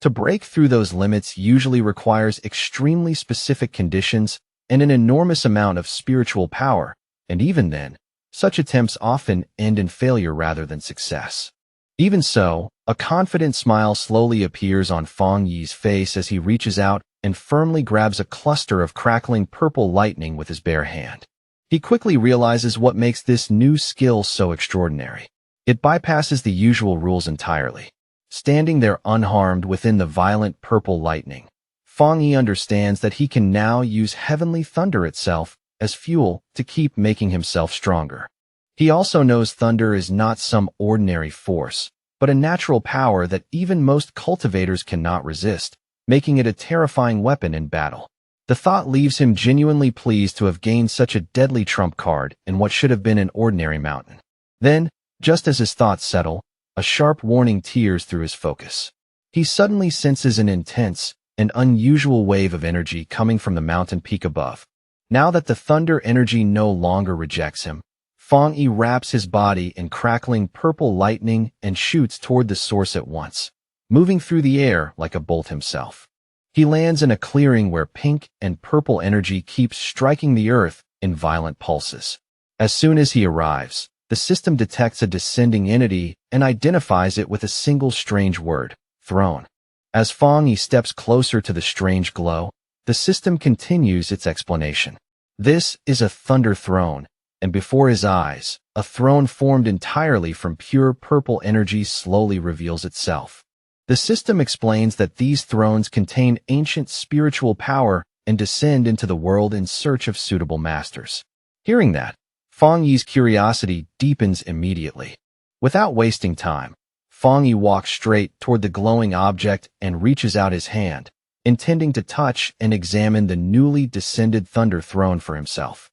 To break through those limits usually requires extremely specific conditions and an enormous amount of spiritual power, and even then, such attempts often end in failure rather than success. Even so, a confident smile slowly appears on Fang Yi's face as he reaches out and firmly grabs a cluster of crackling purple lightning with his bare hand. He quickly realizes what makes this new skill so extraordinary. It bypasses the usual rules entirely. Standing there unharmed within the violent purple lightning, Fang Yi understands that he can now use heavenly thunder itself as fuel to keep making himself stronger. He also knows thunder is not some ordinary force, but a natural power that even most cultivators cannot resist, making it a terrifying weapon in battle. The thought leaves him genuinely pleased to have gained such a deadly trump card in what should have been an ordinary mountain. Then, just as his thoughts settle, a sharp warning tears through his focus. He suddenly senses an intense and unusual wave of energy coming from the mountain peak above. Now that the thunder energy no longer rejects him, Fang Yi wraps his body in crackling purple lightning and shoots toward the source at once, moving through the air like a bolt himself. He lands in a clearing where pink and purple energy keeps striking the earth in violent pulses. As soon as he arrives, the system detects a descending entity and identifies it with a single strange word, throne. As Fang Yi steps closer to the strange glow, the system continues its explanation. This is a thunder throne, and before his eyes, a throne formed entirely from pure purple energy slowly reveals itself. The system explains that these thrones contain ancient spiritual power and descend into the world in search of suitable masters. Hearing that, Fang Yi's curiosity deepens immediately. Without wasting time, Fang Yi walks straight toward the glowing object and reaches out his hand, intending to touch and examine the newly descended thunder throne for himself.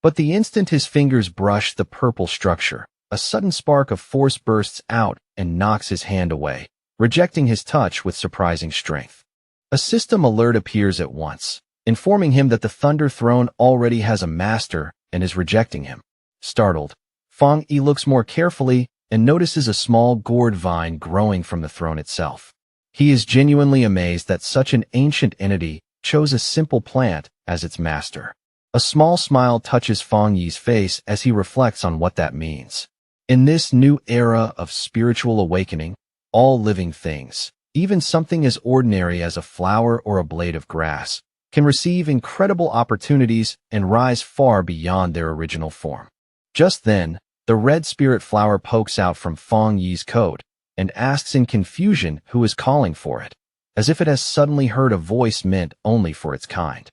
But the instant his fingers brush the purple structure, a sudden spark of force bursts out and knocks his hand away, rejecting his touch with surprising strength. A system alert appears at once, informing him that the thunder throne already has a master and is rejecting him. Startled, Fang Yi looks more carefully and notices a small gourd vine growing from the throne itself. He is genuinely amazed that such an ancient entity chose a simple plant as its master. A small smile touches Fang Yi's face as he reflects on what that means. In this new era of spiritual awakening, all living things, even something as ordinary as a flower or a blade of grass, can receive incredible opportunities and rise far beyond their original form. Just then, the red spirit flower pokes out from Fang Yi's coat and asks in confusion who is calling for it, as if it has suddenly heard a voice meant only for its kind.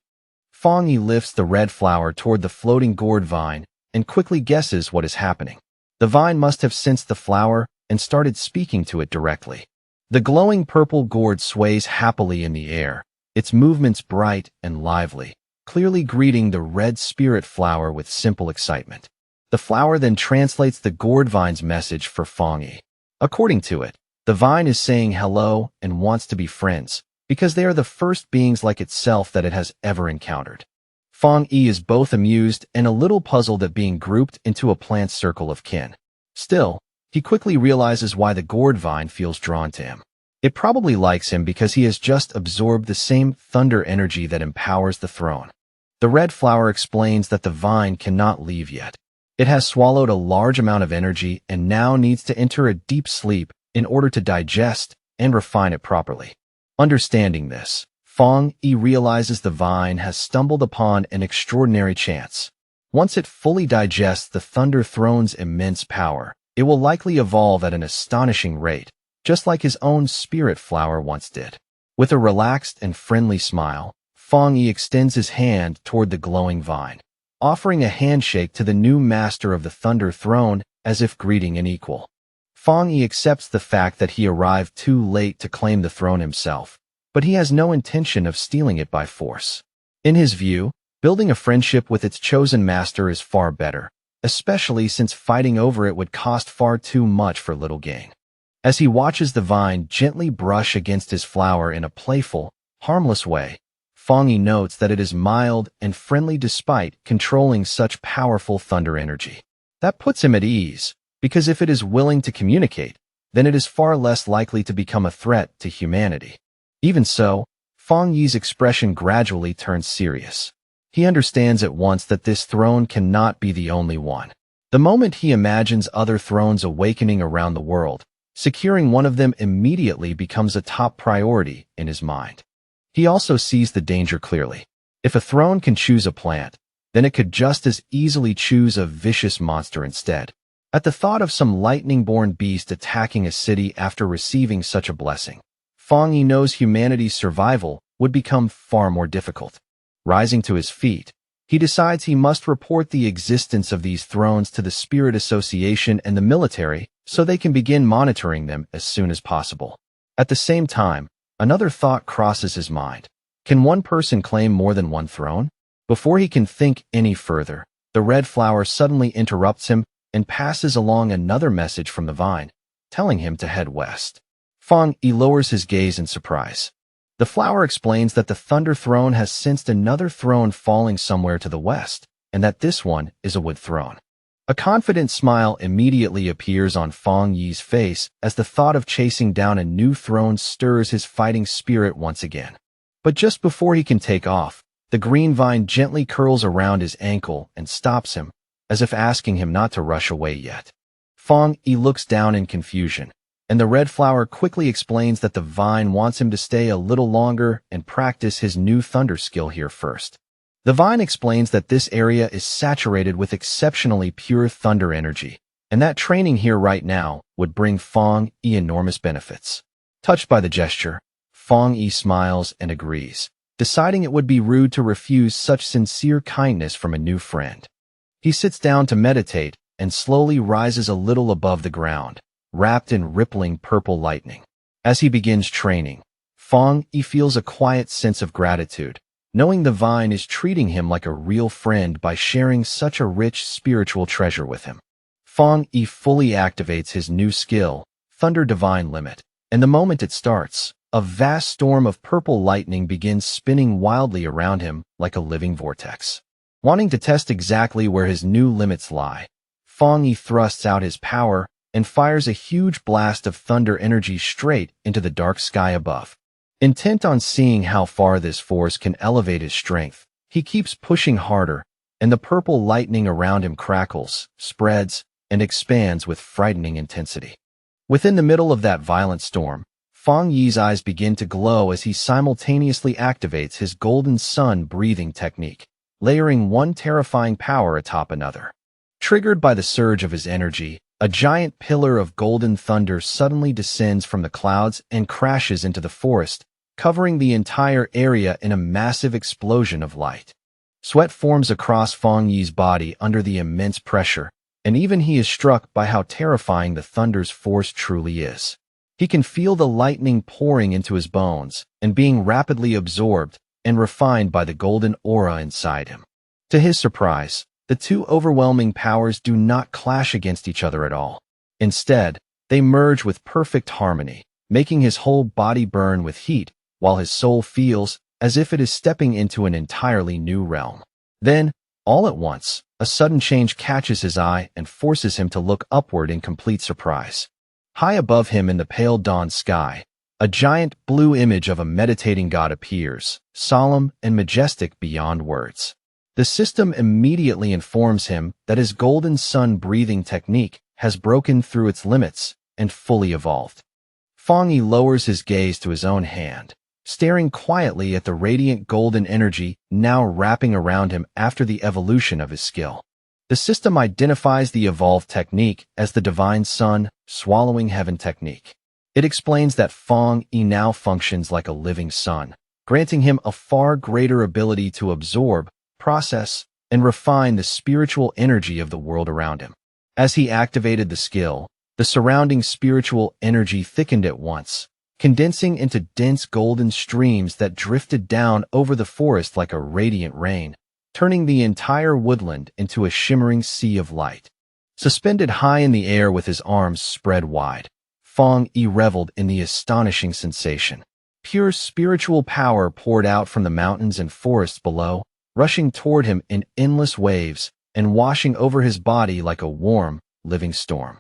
Fang Yi lifts the red flower toward the floating gourd vine and quickly guesses what is happening. The vine must have sensed the flower and started speaking to it directly. The glowing purple gourd sways happily in the air, its movements bright and lively, clearly greeting the red spirit flower with simple excitement. The flower then translates the gourd vine's message for Fang Yi. According to it, the vine is saying hello and wants to be friends, because they are the first beings like itself that it has ever encountered. Fang Yi is both amused and a little puzzled at being grouped into a plant circle of kin. Still, he quickly realizes why the gourd vine feels drawn to him. It probably likes him because he has just absorbed the same thunder energy that empowers the throne. The red flower explains that the vine cannot leave yet. It has swallowed a large amount of energy and now needs to enter a deep sleep in order to digest and refine it properly. Understanding this, Fang Yi realizes the vine has stumbled upon an extraordinary chance. Once it fully digests the Thunder Throne's immense power, it will likely evolve at an astonishing rate, just like his own spirit flower once did. With a relaxed and friendly smile, Fang Yi extends his hand toward the glowing vine, offering a handshake to the new master of the Thunder Throne as if greeting an equal. Fang Yi accepts the fact that he arrived too late to claim the throne himself, but he has no intention of stealing it by force. In his view, building a friendship with its chosen master is far better, especially since fighting over it would cost far too much for little gain. As he watches the vine gently brush against his flower in a playful, harmless way, Fang Yi notes that it is mild and friendly despite controlling such powerful thunder energy. That puts him at ease, because if it is willing to communicate, then it is far less likely to become a threat to humanity. Even so, Fang Yi's expression gradually turns serious. He understands at once that this throne cannot be the only one. The moment he imagines other thrones awakening around the world, securing one of them immediately becomes a top priority in his mind. He also sees the danger clearly. If a throne can choose a plant, then it could just as easily choose a vicious monster instead. At the thought of some lightning-born beast attacking a city after receiving such a blessing, Fang Yi knows humanity's survival would become far more difficult. Rising to his feet, he decides he must report the existence of these thrones to the Spirit Association and the military so they can begin monitoring them as soon as possible. At the same time, another thought crosses his mind. Can one person claim more than one throne? Before he can think any further, the red flower suddenly interrupts him and passes along another message from the vine, telling him to head west. Fang Yi lowers his gaze in surprise. The flower explains that the Thunder Throne has sensed another throne falling somewhere to the west, and that this one is a wood throne. A confident smile immediately appears on Fang Yi's face as the thought of chasing down a new throne stirs his fighting spirit once again. But just before he can take off, the green vine gently curls around his ankle and stops him, as if asking him not to rush away yet. Fang Yi looks down in confusion, and the red flower quickly explains that the vine wants him to stay a little longer and practice his new thunder skill here first. The vine explains that this area is saturated with exceptionally pure thunder energy, and that training here right now would bring Fang Yi enormous benefits. Touched by the gesture, Fang Yi smiles and agrees, deciding it would be rude to refuse such sincere kindness from a new friend. He sits down to meditate and slowly rises a little above the ground, wrapped in rippling purple lightning. As he begins training, Fang Yi feels a quiet sense of gratitude, knowing the vine is treating him like a real friend by sharing such a rich spiritual treasure with him. Fang Yi fully activates his new skill, Thunder Divine Limit, and the moment it starts, a vast storm of purple lightning begins spinning wildly around him like a living vortex. Wanting to test exactly where his new limits lie, Fang Yi thrusts out his power and fires a huge blast of thunder energy straight into the dark sky above. Intent on seeing how far this force can elevate his strength, he keeps pushing harder, and the purple lightning around him crackles, spreads, and expands with frightening intensity. Within the middle of that violent storm, Fang Yi's eyes begin to glow as he simultaneously activates his golden sun breathing technique, layering one terrifying power atop another. Triggered by the surge of his energy, a giant pillar of golden thunder suddenly descends from the clouds and crashes into the forest, covering the entire area in a massive explosion of light. Sweat forms across Fang Yi's body under the immense pressure, and even he is struck by how terrifying the thunder's force truly is. He can feel the lightning pouring into his bones and being rapidly absorbed and refined by the golden aura inside him. To his surprise, the two overwhelming powers do not clash against each other at all. Instead, they merge with perfect harmony, making his whole body burn with heat, while his soul feels as if it is stepping into an entirely new realm. Then, all at once, a sudden change catches his eye and forces him to look upward in complete surprise. High above him in the pale dawn sky, a giant blue image of a meditating god appears, solemn and majestic beyond words. The system immediately informs him that his golden sun breathing technique has broken through its limits and fully evolved. Fang Yi lowers his gaze to his own hand, staring quietly at the radiant golden energy now wrapping around him after the evolution of his skill. The system identifies the evolved technique as the Divine Sun Swallowing Heaven technique. It explains that Fong Yi now functions like a living sun, granting him a far greater ability to absorb, process, and refine the spiritual energy of the world around him. As he activated the skill, the surrounding spiritual energy thickened at once, condensing into dense golden streams that drifted down over the forest like a radiant rain, turning the entire woodland into a shimmering sea of light. Suspended high in the air with his arms spread wide, Fong Yi reveled in the astonishing sensation. Pure spiritual power poured out from the mountains and forests below, rushing toward him in endless waves and washing over his body like a warm, living storm.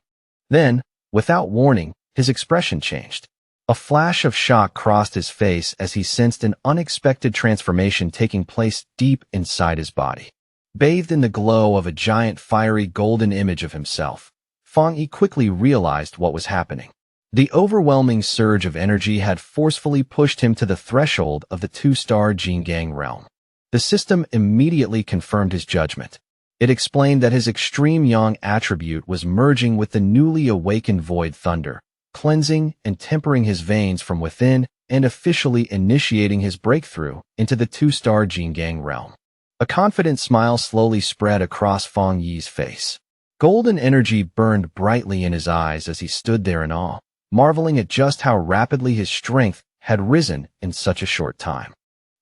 Then, without warning, his expression changed. A flash of shock crossed his face as he sensed an unexpected transformation taking place deep inside his body. Bathed in the glow of a giant fiery golden image of himself, Fong Yi quickly realized what was happening. The overwhelming surge of energy had forcefully pushed him to the threshold of the two-star Jingang realm. The system immediately confirmed his judgment. It explained that his extreme yang attribute was merging with the newly awakened void thunder, cleansing and tempering his veins from within and officially initiating his breakthrough into the two-star Jingang realm. A confident smile slowly spread across Fong Yi's face. Golden energy burned brightly in his eyes as he stood there in awe, marveling at just how rapidly his strength had risen in such a short time.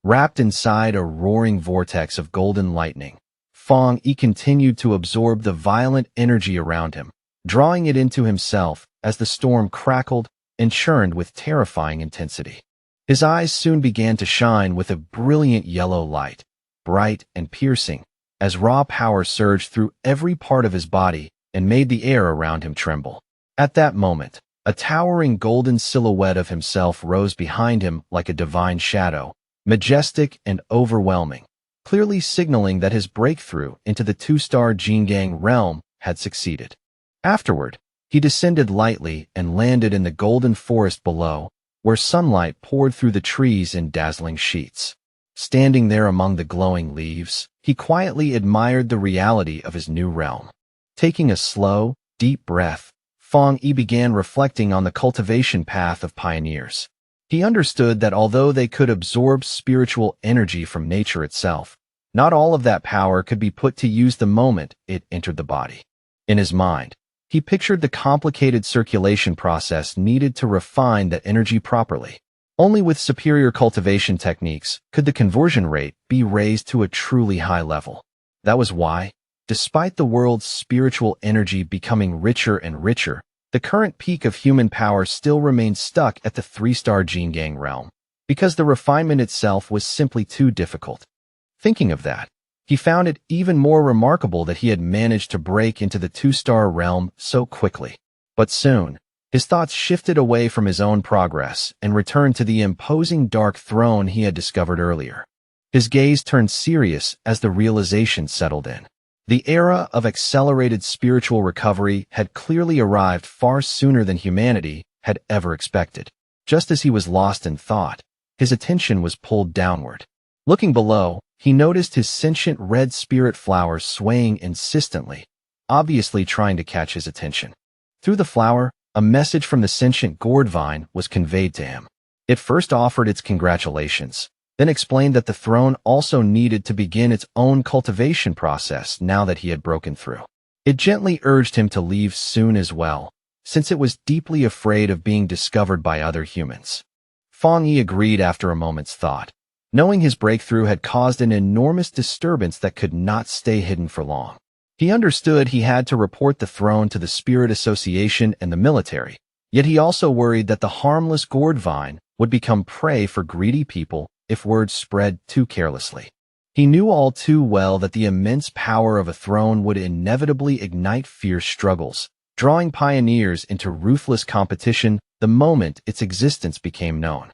Wrapped inside a roaring vortex of golden lightning, Fong Yi continued to absorb the violent energy around him, drawing it into himself as the storm crackled and churned with terrifying intensity. His eyes soon began to shine with a brilliant yellow light, bright and piercing, as raw power surged through every part of his body and made the air around him tremble. At that moment, a towering golden silhouette of himself rose behind him like a divine shadow, majestic and overwhelming, clearly signaling that his breakthrough into the two-star Jingang realm had succeeded. Afterward, he descended lightly and landed in the golden forest below, where sunlight poured through the trees in dazzling sheets. Standing there among the glowing leaves, he quietly admired the reality of his new realm. Taking a slow, deep breath, Fong Yi began reflecting on the cultivation path of pioneers. He understood that although they could absorb spiritual energy from nature itself, not all of that power could be put to use the moment it entered the body. In his mind, he pictured the complicated circulation process needed to refine that energy properly. Only with superior cultivation techniques could the conversion rate be raised to a truly high level. That was why, despite the world's spiritual energy becoming richer and richer, the current peak of human power still remained stuck at the three-star Jingang realm, because the refinement itself was simply too difficult. Thinking of that, he found it even more remarkable that he had managed to break into the two-star realm so quickly. But soon, his thoughts shifted away from his own progress and returned to the imposing dark throne he had discovered earlier. His gaze turned serious as the realization settled in. The era of accelerated spiritual recovery had clearly arrived far sooner than humanity had ever expected. Just as he was lost in thought, his attention was pulled downward. Looking below, he noticed his sentient red spirit flower swaying insistently, obviously trying to catch his attention. Through the flower, a message from the sentient gourd vine was conveyed to him. It first offered its congratulations, then explained that the throne also needed to begin its own cultivation process now that he had broken through. It gently urged him to leave soon as well, since it was deeply afraid of being discovered by other humans. Fong Yi agreed after a moment's thought, knowing his breakthrough had caused an enormous disturbance that could not stay hidden for long. He understood he had to report the throne to the Spirit Association and the military, yet he also worried that the harmless gourd vine would become prey for greedy people if word spread too carelessly. He knew all too well that the immense power of a throne would inevitably ignite fierce struggles, drawing pioneers into ruthless competition the moment its existence became known.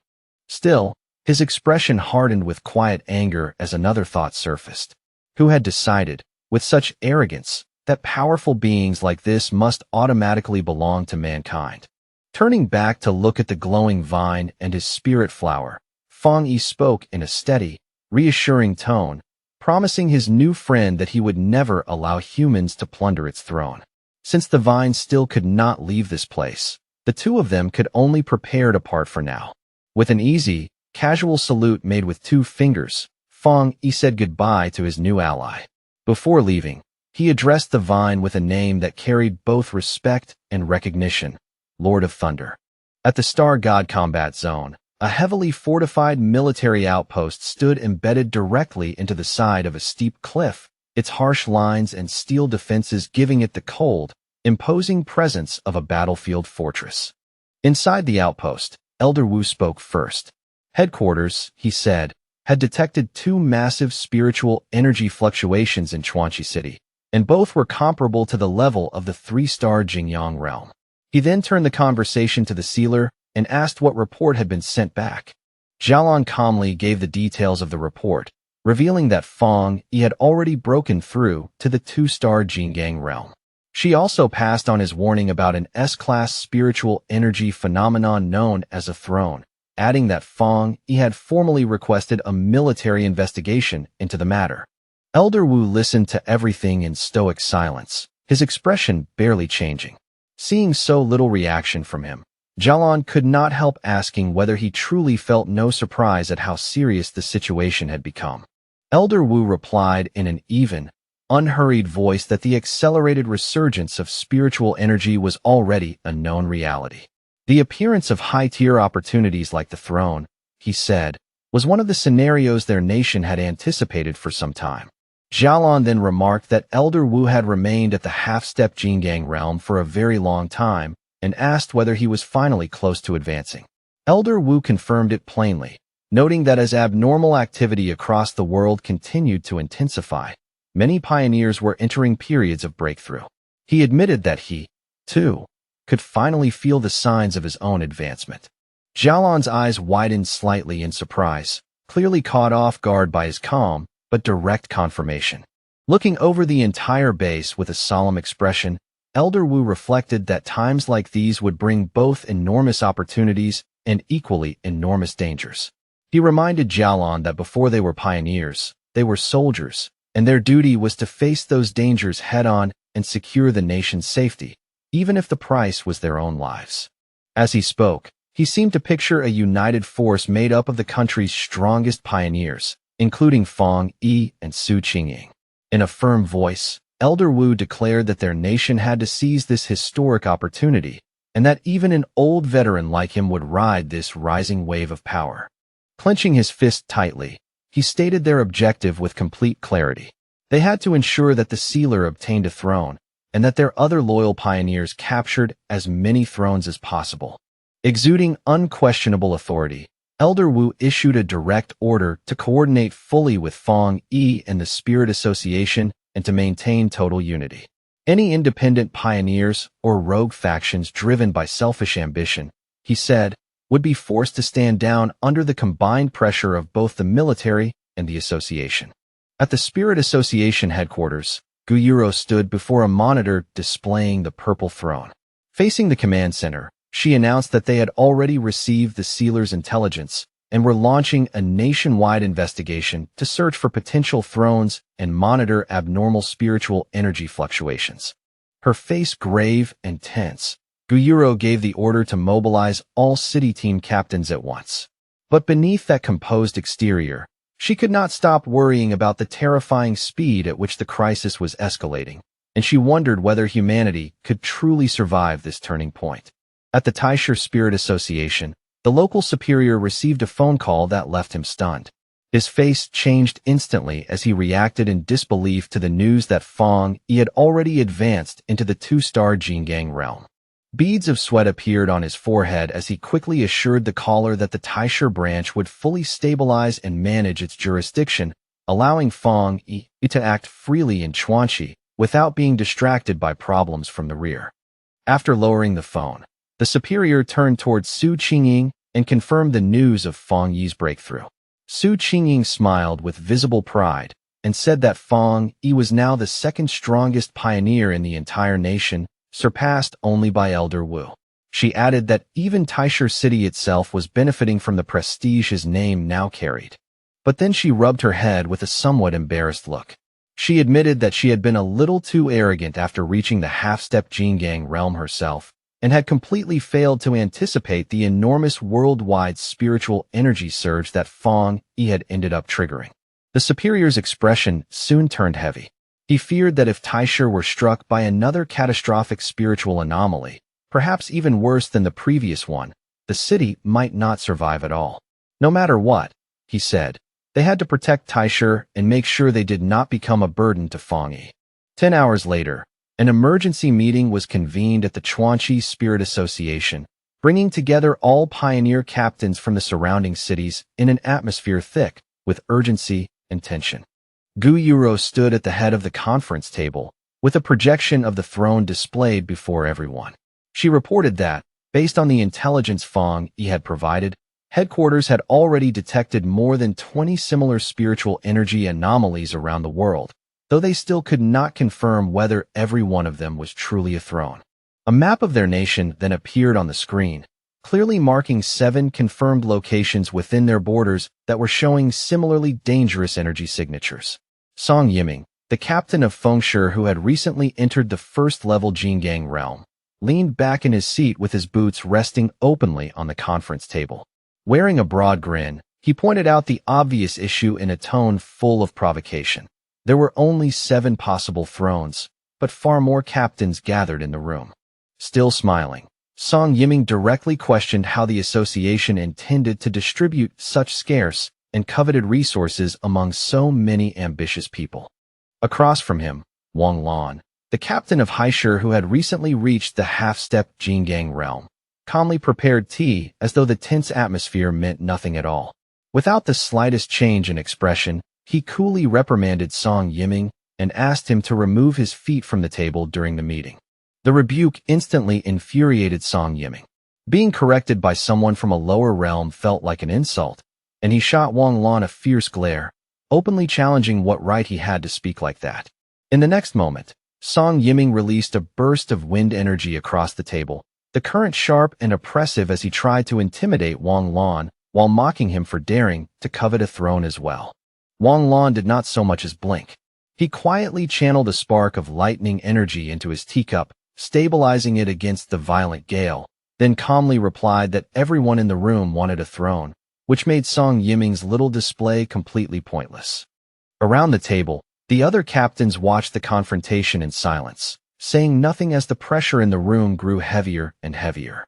Still, his expression hardened with quiet anger as another thought surfaced. Who had decided, with such arrogance, that powerful beings like this must automatically belong to mankind? Turning back to look at the glowing vine and his spirit flower, Fang Yi spoke in a steady, reassuring tone, promising his new friend that he would never allow humans to plunder its throne. Since the vine still could not leave this place, the two of them could only prepare to part for now. With an easy, casual salute made with 2 fingers, Fang Yi said goodbye to his new ally. Before leaving, he addressed the vine with a name that carried both respect and recognition, Lord of Thunder. At the Star God Combat Zone, a heavily fortified military outpost stood embedded directly into the side of a steep cliff, its harsh lines and steel defenses giving it the cold, imposing presence of a battlefield fortress. Inside the outpost, Elder Wu spoke first. Headquarters, he said, had detected 2 massive spiritual energy fluctuations in Chuanqi City, and both were comparable to the level of the 3-star Jingyang realm. He then turned the conversation to the sealer and asked what report had been sent back. Jialan calmly gave the details of the report, revealing that Fang Yi had already broken through to the 2-star Jingyang realm. She also passed on his warning about an S-class spiritual energy phenomenon known as a throne, adding that Fang Yi had formally requested a military investigation into the matter. Elder Wu listened to everything in stoic silence, his expression barely changing. Seeing so little reaction from him, Jialan could not help asking whether he truly felt no surprise at how serious the situation had become. Elder Wu replied in an even, unhurried voice that the accelerated resurgence of spiritual energy was already a known reality. The appearance of high-tier opportunities like the throne, he said, was one of the scenarios their nation had anticipated for some time. Jialan then remarked that Elder Wu had remained at the half-step Jingyang realm for a very long time and asked whether he was finally close to advancing. Elder Wu confirmed it plainly, noting that as abnormal activity across the world continued to intensify, many pioneers were entering periods of breakthrough. He admitted that he, too, could finally feel the signs of his own advancement. Jialan's eyes widened slightly in surprise, clearly caught off guard by his calm but direct confirmation. Looking over the entire base with a solemn expression, Elder Wu reflected that times like these would bring both enormous opportunities and equally enormous dangers. He reminded Jialan that before they were pioneers, they were soldiers, and their duty was to face those dangers head-on and secure the nation's safety, even if the price was their own lives. As he spoke, he seemed to picture a united force made up of the country's strongest pioneers, including Fang Yi and Su Qingying. In a firm voice, Elder Wu declared that their nation had to seize this historic opportunity, and that even an old veteran like him would ride this rising wave of power. Clenching his fist tightly, he stated their objective with complete clarity. They had to ensure that the sealer obtained a throne, and that their other loyal pioneers captured as many thrones as possible. Exuding unquestionable authority, Elder Wu issued a direct order to coordinate fully with Fang Yi and the Spirit Association and to maintain total unity. Any independent pioneers or rogue factions driven by selfish ambition, he said, would be forced to stand down under the combined pressure of both the military and the association. At the Spirit Association headquarters, Guyuro stood before a monitor displaying the purple throne. Facing the command center, she announced that they had already received the sealer's intelligence and were launching a nationwide investigation to search for potential thrones and monitor abnormal spiritual energy fluctuations. Her face grave and tense, Guyuro gave the order to mobilize all city team captains at once. But beneath that composed exterior, she could not stop worrying about the terrifying speed at which the crisis was escalating, and she wondered whether humanity could truly survive this turning point. At the Taisher Spirit Association, the local superior received a phone call that left him stunned. His face changed instantly as he reacted in disbelief to the news that Fang Yi had already advanced into the 2-star Jingyang realm. Beads of sweat appeared on his forehead as he quickly assured the caller that the Taisher branch would fully stabilize and manage its jurisdiction, allowing Fang Yi to act freely in Chuanqi without being distracted by problems from the rear. After lowering the phone, the superior turned towards Su Qingying and confirmed the news of Fang Yi's breakthrough. Su Qingying smiled with visible pride and said that Fang Yi was now the second strongest pioneer in the entire nation, surpassed only by Elder Wu. She added that even Taisher City itself was benefiting from the prestige his name now carried. But then she rubbed her head with a somewhat embarrassed look. She admitted that she had been a little too arrogant after reaching the half-step Jingang realm herself, and had completely failed to anticipate the enormous worldwide spiritual energy surge that Fong Yi had ended up triggering. The superior's expression soon turned heavy. He feared that if Taisher were struck by another catastrophic spiritual anomaly, perhaps even worse than the previous one, the city might not survive at all. No matter what, he said, they had to protect Taisher and make sure they did not become a burden to Fong Yi. 10 hours later, an emergency meeting was convened at the Chuanqi Spirit Association, bringing together all pioneer captains from the surrounding cities in an atmosphere thick with urgency and tension. Gu Yuro stood at the head of the conference table, with a projection of the throne displayed before everyone. She reported that, based on the intelligence Fong Yi had provided, headquarters had already detected more than 20 similar spiritual energy anomalies around the world, though they still could not confirm whether every one of them was truly a throne. A map of their nation then appeared on the screen, clearly marking 7 confirmed locations within their borders that were showing similarly dangerous energy signatures. Song Yiming, the captain of Fengshe who had recently entered the first-level Jingang realm, leaned back in his seat with his boots resting openly on the conference table. Wearing a broad grin, he pointed out the obvious issue in a tone full of provocation. There were only 7 possible thrones, but far more captains gathered in the room. Still smiling, Song Yiming directly questioned how the association intended to distribute such scarce and coveted resources among so many ambitious people. Across from him, Wang Lan, the captain of Haisher who had recently reached the half-step Jingang realm, calmly prepared tea as though the tense atmosphere meant nothing at all. Without the slightest change in expression, he coolly reprimanded Song Yiming and asked him to remove his feet from the table during the meeting. The rebuke instantly infuriated Song Yiming. Being corrected by someone from a lower realm felt like an insult, and he shot Wang Lan a fierce glare, openly challenging what right he had to speak like that. In the next moment, Song Yiming released a burst of wind energy across the table, the current sharp and oppressive as he tried to intimidate Wang Lan while mocking him for daring to covet a throne as well. Wang Lan did not so much as blink. He quietly channeled a spark of lightning energy into his teacup, stabilizing it against the violent gale, then calmly replied that everyone in the room wanted a throne, which made Song Yiming's little display completely pointless. Around the table, the other captains watched the confrontation in silence, saying nothing as the pressure in the room grew heavier and heavier.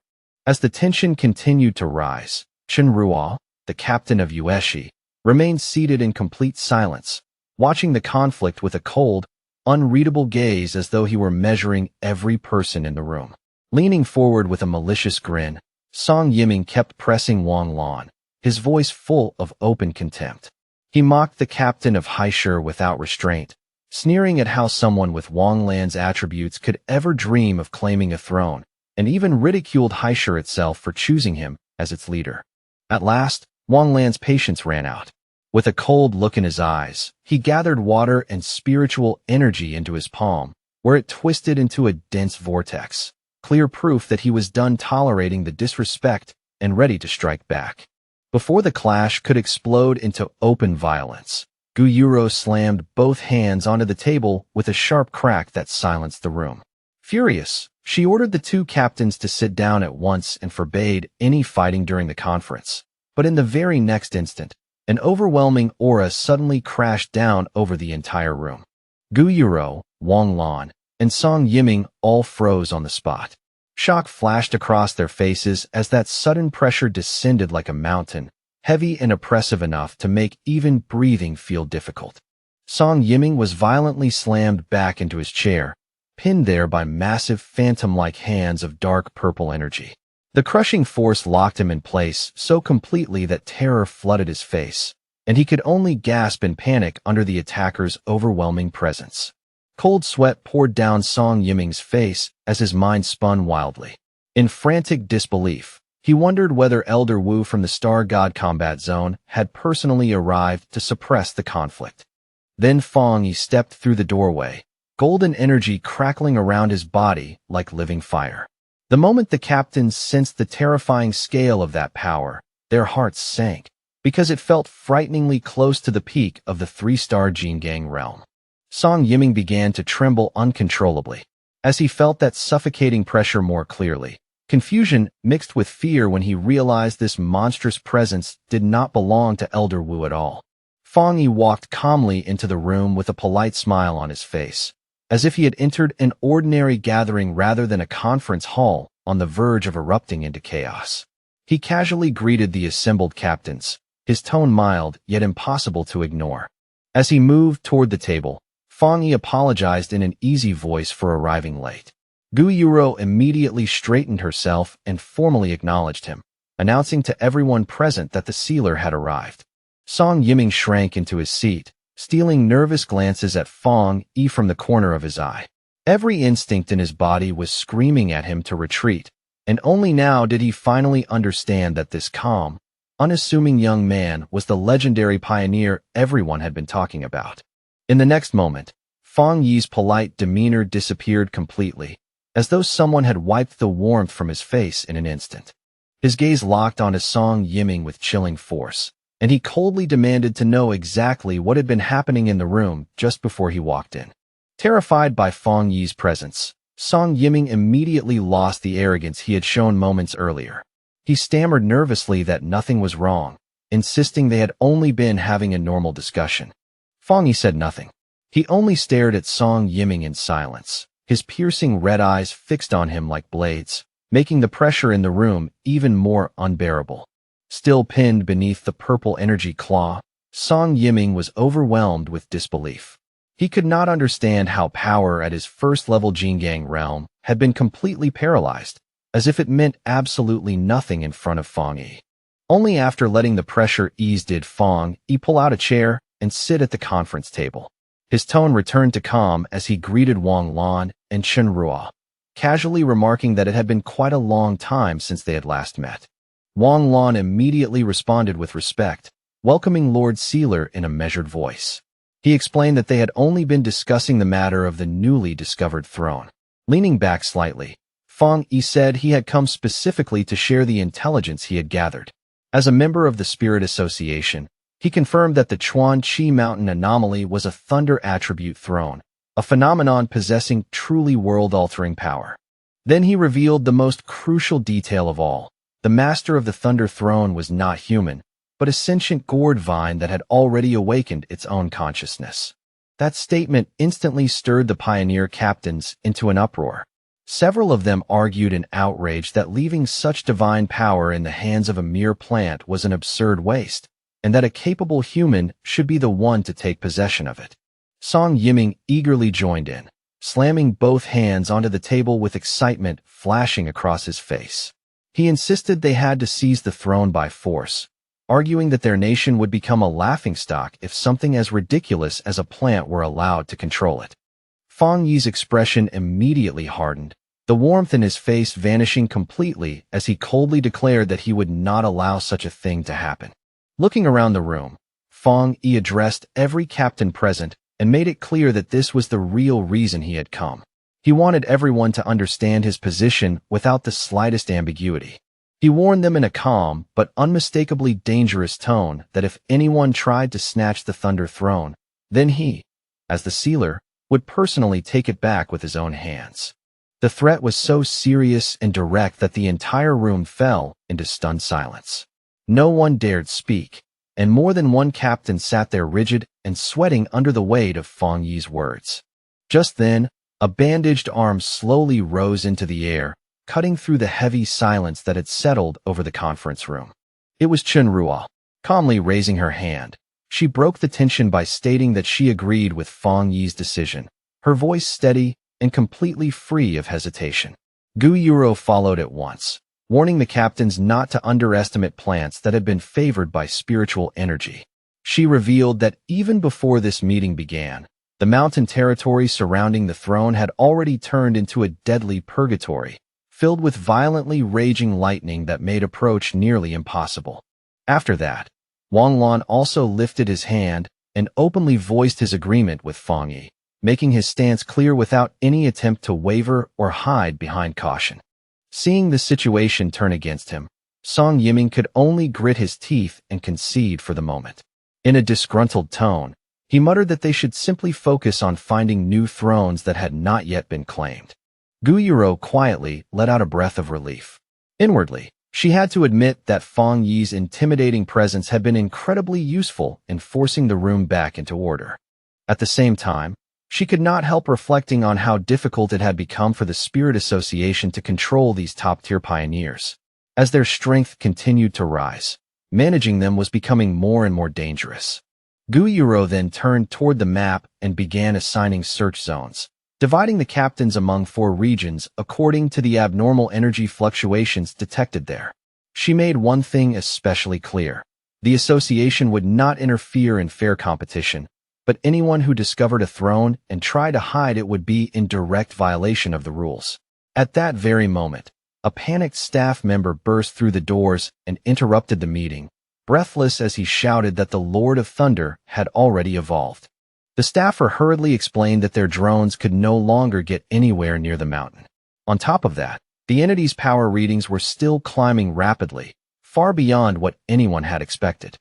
As the tension continued to rise, Chen Ruo, the captain of Yueshi, remained seated in complete silence, watching the conflict with a cold, unreadable gaze as though he were measuring every person in the room. Leaning forward with a malicious grin, Song Yiming kept pressing Wang Lan, his voice full of open contempt. He mocked the captain of Haisher without restraint, sneering at how someone with Wang Lan's attributes could ever dream of claiming a throne, and even ridiculed Haisher itself for choosing him as its leader. At last, Wang Lan's patience ran out. With a cold look in his eyes, he gathered water and spiritual energy into his palm, where it twisted into a dense vortex, clear proof that he was done tolerating the disrespect and ready to strike back. Before the clash could explode into open violence, Gu Yuro slammed both hands onto the table with a sharp crack that silenced the room. Furious, she ordered the 2 captains to sit down at once and forbade any fighting during the conference. But in the very next instant, an overwhelming aura suddenly crashed down over the entire room. Gu Yuro, Wang Lan, and Song Yiming all froze on the spot. Shock flashed across their faces as that sudden pressure descended like a mountain, heavy and oppressive enough to make even breathing feel difficult. Song Yiming was violently slammed back into his chair, pinned there by massive phantom-like hands of dark purple energy. The crushing force locked him in place so completely that terror flooded his face, and he could only gasp in panic under the attacker's overwhelming presence. Cold sweat poured down Song Yiming's face as his mind spun wildly. In frantic disbelief, he wondered whether Elder Wu from the Star God Combat Zone had personally arrived to suppress the conflict. Then Fong Yi stepped through the doorway, golden energy crackling around his body like living fire. The moment the captains sensed the terrifying scale of that power, their hearts sank, because it felt frighteningly close to the peak of the three-star Jingang realm. Song Yiming began to tremble uncontrollably, as he felt that suffocating pressure more clearly. Confusion mixed with fear when he realized this monstrous presence did not belong to Elder Wu at all. Fong Yi walked calmly into the room with a polite smile on his face, as if he had entered an ordinary gathering rather than a conference hall on the verge of erupting into chaos. He casually greeted the assembled captains, his tone mild yet impossible to ignore. As he moved toward the table, Fong Yi apologized in an easy voice for arriving late. Gu Yuro immediately straightened herself and formally acknowledged him, announcing to everyone present that the sealer had arrived. Song Yiming shrank into his seat, stealing nervous glances at Fong Yi from the corner of his eye. Every instinct in his body was screaming at him to retreat, and only now did he finally understand that this calm, unassuming young man was the legendary pioneer everyone had been talking about. In the next moment, Fong Yi's polite demeanor disappeared completely, as though someone had wiped the warmth from his face in an instant. His gaze locked onto Song Yiming with chilling force, and he coldly demanded to know exactly what had been happening in the room just before he walked in. Terrified by Fong Yi's presence, Song Yiming immediately lost the arrogance he had shown moments earlier. He stammered nervously that nothing was wrong, insisting they had only been having a normal discussion. Fong Yi said nothing. He only stared at Song Yiming in silence, his piercing red eyes fixed on him like blades, making the pressure in the room even more unbearable. Still pinned beneath the purple energy claw, Song Yiming was overwhelmed with disbelief. He could not understand how power at his first-level Jingang realm had been completely paralyzed, as if it meant absolutely nothing in front of Fong Yi. Only after letting the pressure ease did Fong Yi pull out a chair and sit at the conference table. His tone returned to calm as he greeted Wang Lan and Chen Ruo, casually remarking that it had been quite a long time since they had last met. Wang Lan immediately responded with respect, welcoming Lord Sealer in a measured voice. He explained that they had only been discussing the matter of the newly discovered throne. Leaning back slightly, Fong Yi said he had come specifically to share the intelligence he had gathered. As a member of the Spirit Association, he confirmed that the Chuan Qi Mountain anomaly was a thunder attribute throne, a phenomenon possessing truly world-altering power. Then he revealed the most crucial detail of all. The master of the Thunder Throne was not human, but a sentient gourd vine that had already awakened its own consciousness. That statement instantly stirred the pioneer captains into an uproar. Several of them argued in outrage that leaving such divine power in the hands of a mere plant was an absurd waste, and that a capable human should be the one to take possession of it. Song Yiming eagerly joined in, slamming both hands onto the table with excitement flashing across his face. He insisted they had to seize the throne by force, arguing that their nation would become a laughingstock if something as ridiculous as a plant were allowed to control it. Fong Yi's expression immediately hardened, the warmth in his face vanishing completely as he coldly declared that he would not allow such a thing to happen. Looking around the room, Fong Yi addressed every captain present and made it clear that this was the real reason he had come. He wanted everyone to understand his position without the slightest ambiguity. He warned them in a calm but unmistakably dangerous tone that if anyone tried to snatch the Thunder Throne, then he, as the sealer, would personally take it back with his own hands. The threat was so serious and direct that the entire room fell into stunned silence. No one dared speak, and more than one captain sat there rigid and sweating under the weight of Fong Yi's words. Just then, a bandaged arm slowly rose into the air, cutting through the heavy silence that had settled over the conference room. It was Chen Ruo. Calmly raising her hand, she broke the tension by stating that she agreed with Fong Yi's decision, her voice steady and completely free of hesitation. Gu Yuro followed at once, warning the captains not to underestimate plants that had been favored by spiritual energy. She revealed that even before this meeting began, the mountain territory surrounding the throne had already turned into a deadly purgatory, filled with violently raging lightning that made approach nearly impossible. After that, Wang Lan also lifted his hand and openly voiced his agreement with Fong Yi, making his stance clear without any attempt to waver or hide behind caution. Seeing the situation turn against him, Song Yiming could only grit his teeth and concede for the moment. In a disgruntled tone, he muttered that they should simply focus on finding new thrones that had not yet been claimed. Guyuro quietly let out a breath of relief. Inwardly, she had to admit that Fong Yi's intimidating presence had been incredibly useful in forcing the room back into order. At the same time, she could not help reflecting on how difficult it had become for the Spirit Association to control these top-tier pioneers. As their strength continued to rise, managing them was becoming more and more dangerous. Guyuro then turned toward the map and began assigning search zones, dividing the captains among 4 regions according to the abnormal energy fluctuations detected there. She made one thing especially clear. The association would not interfere in fair competition, but anyone who discovered a throne and tried to hide it would be in direct violation of the rules. At that very moment, a panicked staff member burst through the doors and interrupted the meeting, breathless as he shouted that the Lord of Thunder had already evolved. The staffer hurriedly explained that their drones could no longer get anywhere near the mountain. On top of that, the entity's power readings were still climbing rapidly, far beyond what anyone had expected.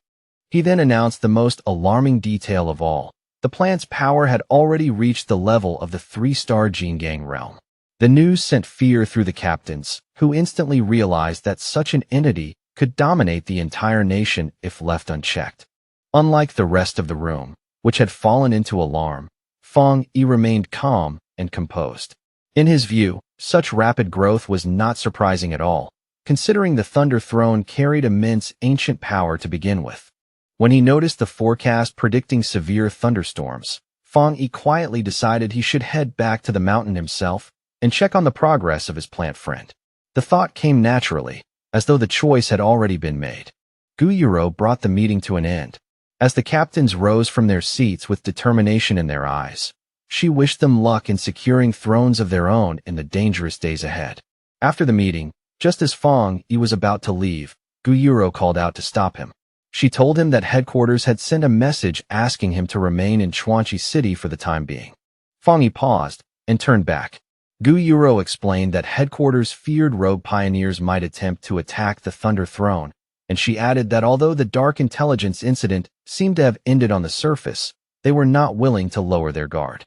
He then announced the most alarming detail of all. The plant's power had already reached the level of the 3-star Jingang realm. The news sent fear through the captains, who instantly realized that such an entity could dominate the entire nation if left unchecked. Unlike the rest of the room, which had fallen into alarm, Fong Yi remained calm and composed. In his view, such rapid growth was not surprising at all, considering the Thunder Throne carried immense ancient power to begin with. When he noticed the forecast predicting severe thunderstorms, Fong Yi quietly decided he should head back to the mountain himself and check on the progress of his plant friend. The thought came naturally, as though the choice had already been made. Guyuro brought the meeting to an end. As the captains rose from their seats with determination in their eyes, she wished them luck in securing thrones of their own in the dangerous days ahead. After the meeting, just as Fong Yi was about to leave, Guyuro called out to stop him. She told him that headquarters had sent a message asking him to remain in Chuanchi City for the time being. Fong Yi paused and turned back. Guyuro explained that headquarters feared rogue pioneers might attempt to attack the Thunder Throne, and she added that although the Dark Intelligence incident seemed to have ended on the surface, they were not willing to lower their guard.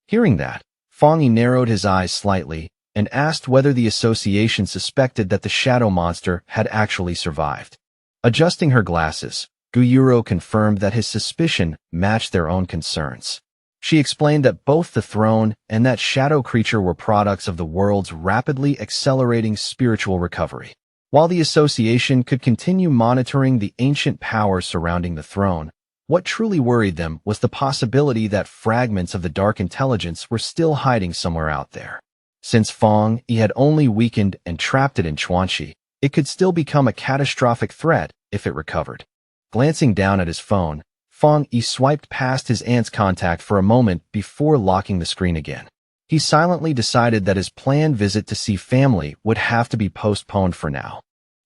Hearing that, Fong Yi narrowed his eyes slightly and asked whether the association suspected that the shadow monster had actually survived. Adjusting her glasses, Guyuro confirmed that his suspicion matched their own concerns. She explained that both the throne and that shadow creature were products of the world's rapidly accelerating spiritual recovery. While the association could continue monitoring the ancient power surrounding the throne, what truly worried them was the possibility that fragments of the Dark Intelligence were still hiding somewhere out there. Since Fong Yi had only weakened and trapped it in Chuanchi, it could still become a catastrophic threat if it recovered. Glancing down at his phone, Fong Yi swiped past his aunt's contact for a moment before locking the screen again. He silently decided that his planned visit to see family would have to be postponed for now.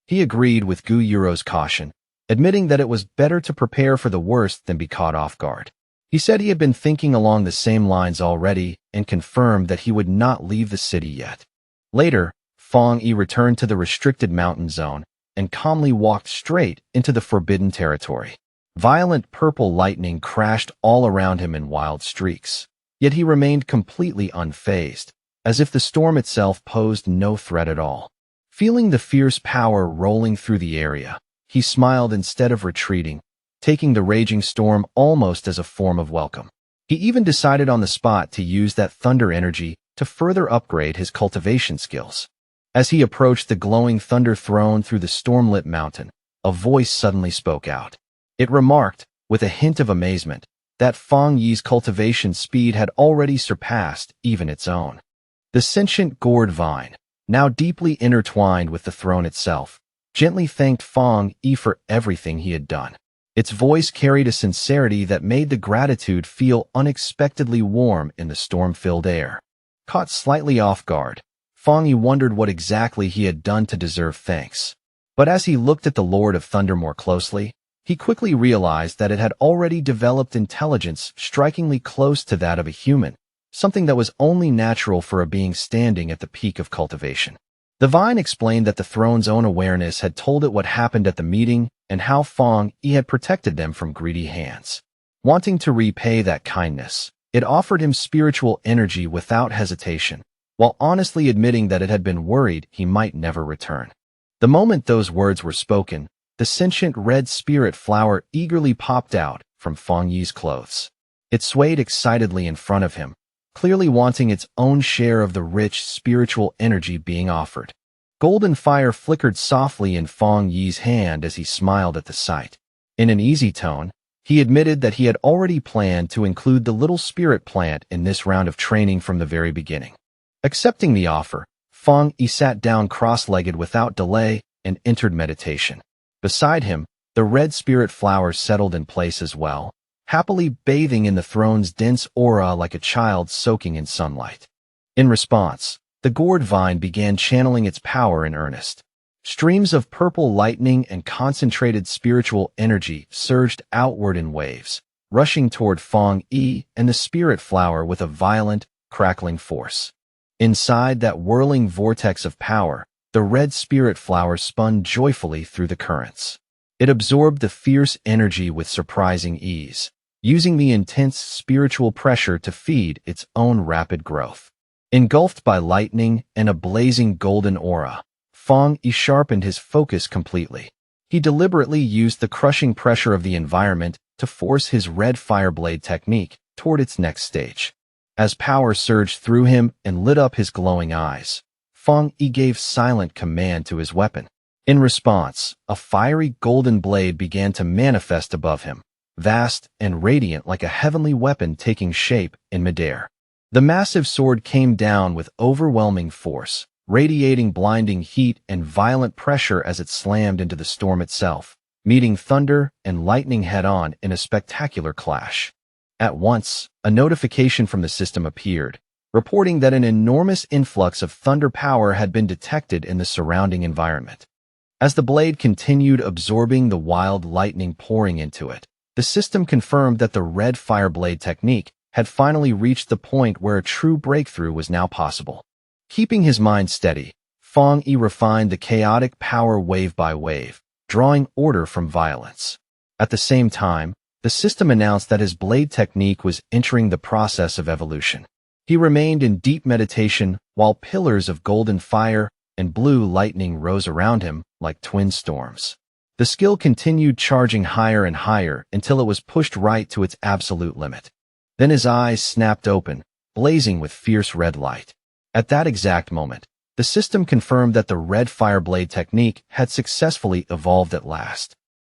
He agreed with Guyuro's caution, admitting that it was better to prepare for the worst than be caught off guard. He said he had been thinking along the same lines already and confirmed that he would not leave the city yet. Later, Fong Yi returned to the restricted mountain zone and calmly walked straight into the forbidden territory. Violent purple lightning crashed all around him in wild streaks, yet he remained completely unfazed, as if the storm itself posed no threat at all. Feeling the fierce power rolling through the area, he smiled instead of retreating, taking the raging storm almost as a form of welcome. He even decided on the spot to use that thunder energy to further upgrade his cultivation skills. As he approached the glowing thunder throne through the stormlit mountain, a voice suddenly spoke out. It remarked, with a hint of amazement, that Fong Yi's cultivation speed had already surpassed even its own. The sentient gourd vine, now deeply intertwined with the throne itself, gently thanked Fong Yi for everything he had done. Its voice carried a sincerity that made the gratitude feel unexpectedly warm in the storm-filled air. Caught slightly off guard, Fong Yi wondered what exactly he had done to deserve thanks. But as he looked at the Lord of Thunder more closely, he quickly realized that it had already developed intelligence strikingly close to that of a human, something that was only natural for a being standing at the peak of cultivation. The vine explained that the throne's own awareness had told it what happened at the meeting and how Fong Yi had protected them from greedy hands. Wanting to repay that kindness, it offered him spiritual energy without hesitation, while honestly admitting that it had been worried he might never return. The moment those words were spoken, the sentient red spirit flower eagerly popped out from Fong Yi's clothes. It swayed excitedly in front of him, clearly wanting its own share of the rich spiritual energy being offered. Golden fire flickered softly in Fong Yi's hand as he smiled at the sight. In an easy tone, he admitted that he had already planned to include the little spirit plant in this round of training from the very beginning. Accepting the offer, Fong Yi sat down cross-legged without delay and entered meditation. Beside him, the red spirit flower settled in place as well, happily bathing in the throne's dense aura like a child soaking in sunlight. In response, the gourd vine began channeling its power in earnest. Streams of purple lightning and concentrated spiritual energy surged outward in waves, rushing toward Fong Yi and the spirit flower with a violent, crackling force. Inside that whirling vortex of power, the red spirit flower spun joyfully through the currents. It absorbed the fierce energy with surprising ease, using the intense spiritual pressure to feed its own rapid growth. Engulfed by lightning and a blazing golden aura, Fong Yi sharpened his focus completely. He deliberately used the crushing pressure of the environment to force his red fireblade technique toward its next stage. As power surged through him and lit up his glowing eyes, Fong Yi gave silent command to his weapon. In response, a fiery golden blade began to manifest above him, vast and radiant like a heavenly weapon taking shape in midair. The massive sword came down with overwhelming force, radiating blinding heat and violent pressure as it slammed into the storm itself, meeting thunder and lightning head-on in a spectacular clash. At once, a notification from the system appeared, reporting that an enormous influx of thunder power had been detected in the surrounding environment. As the blade continued absorbing the wild lightning pouring into it, the system confirmed that the red fireblade technique had finally reached the point where a true breakthrough was now possible. Keeping his mind steady, Fong Yi refined the chaotic power wave by wave, drawing order from violence. At the same time, the system announced that his blade technique was entering the process of evolution. He remained in deep meditation while pillars of golden fire and blue lightning rose around him like twin storms. The skill continued charging higher and higher until it was pushed right to its absolute limit. Then his eyes snapped open, blazing with fierce red light. At that exact moment, the system confirmed that the red fireblade technique had successfully evolved at last.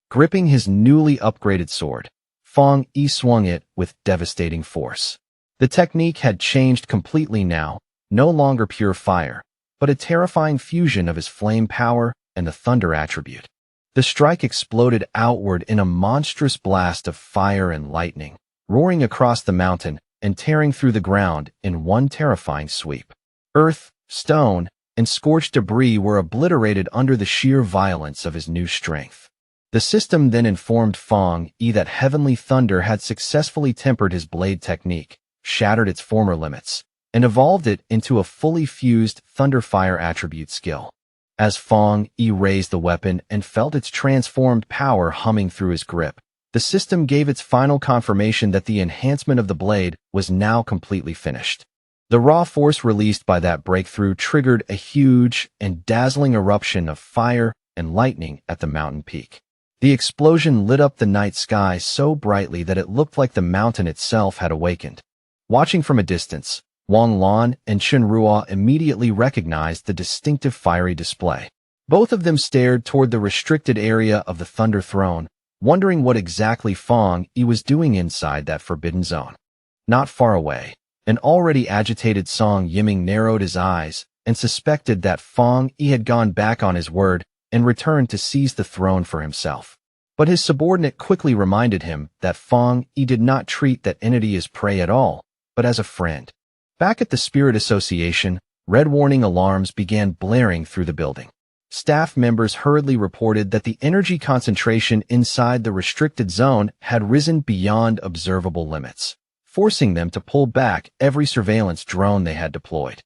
Gripping his newly upgraded sword, Fong Yi swung it with devastating force. The technique had changed completely now, no longer pure fire, but a terrifying fusion of his flame power and the thunder attribute. The strike exploded outward in a monstrous blast of fire and lightning, roaring across the mountain and tearing through the ground in one terrifying sweep. Earth, stone, and scorched debris were obliterated under the sheer violence of his new strength. The system then informed Fong Yi that heavenly thunder had successfully tempered his blade technique, shattered its former limits, and evolved it into a fully fused thunder fire attribute skill. As Fong Yi raised the weapon and felt its transformed power humming through his grip, the system gave its final confirmation that the enhancement of the blade was now completely finished. The raw force released by that breakthrough triggered a huge and dazzling eruption of fire and lightning at the mountain peak. The explosion lit up the night sky so brightly that it looked like the mountain itself had awakened. Watching from a distance, Wang Lan and Chen Ruo immediately recognized the distinctive fiery display. Both of them stared toward the restricted area of the Thunder Throne, wondering what exactly Fong Yi was doing inside that forbidden zone. Not far away, an already agitated Song Yiming narrowed his eyes and suspected that Fong Yi had gone back on his word and returned to seize the throne for himself. But his subordinate quickly reminded him that Fong Yi did not treat that entity as prey at all, but as a friend. Back at the Spirit Association, red warning alarms began blaring through the building. Staff members hurriedly reported that the energy concentration inside the restricted zone had risen beyond observable limits, forcing them to pull back every surveillance drone they had deployed.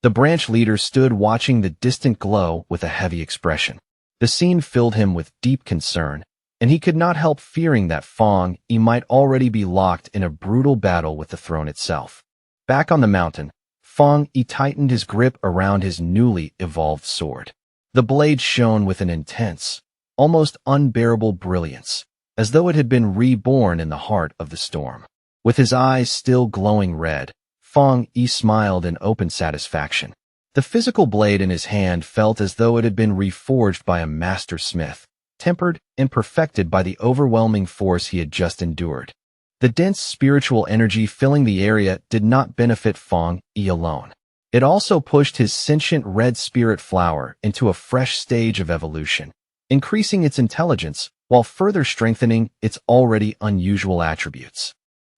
The branch leader stood watching the distant glow with a heavy expression. The scene filled him with deep concern, and he could not help fearing that Fong Yi might already be locked in a brutal battle with the throne itself. Back on the mountain, Fong Yi tightened his grip around his newly evolved sword. The blade shone with an intense, almost unbearable brilliance, as though it had been reborn in the heart of the storm. With his eyes still glowing red, Fong Yi smiled in open satisfaction. The physical blade in his hand felt as though it had been reforged by a master smith, tempered and perfected by the overwhelming force he had just endured. The dense spiritual energy filling the area did not benefit Fong Yi alone. It also pushed his sentient red spirit flower into a fresh stage of evolution, increasing its intelligence while further strengthening its already unusual attributes.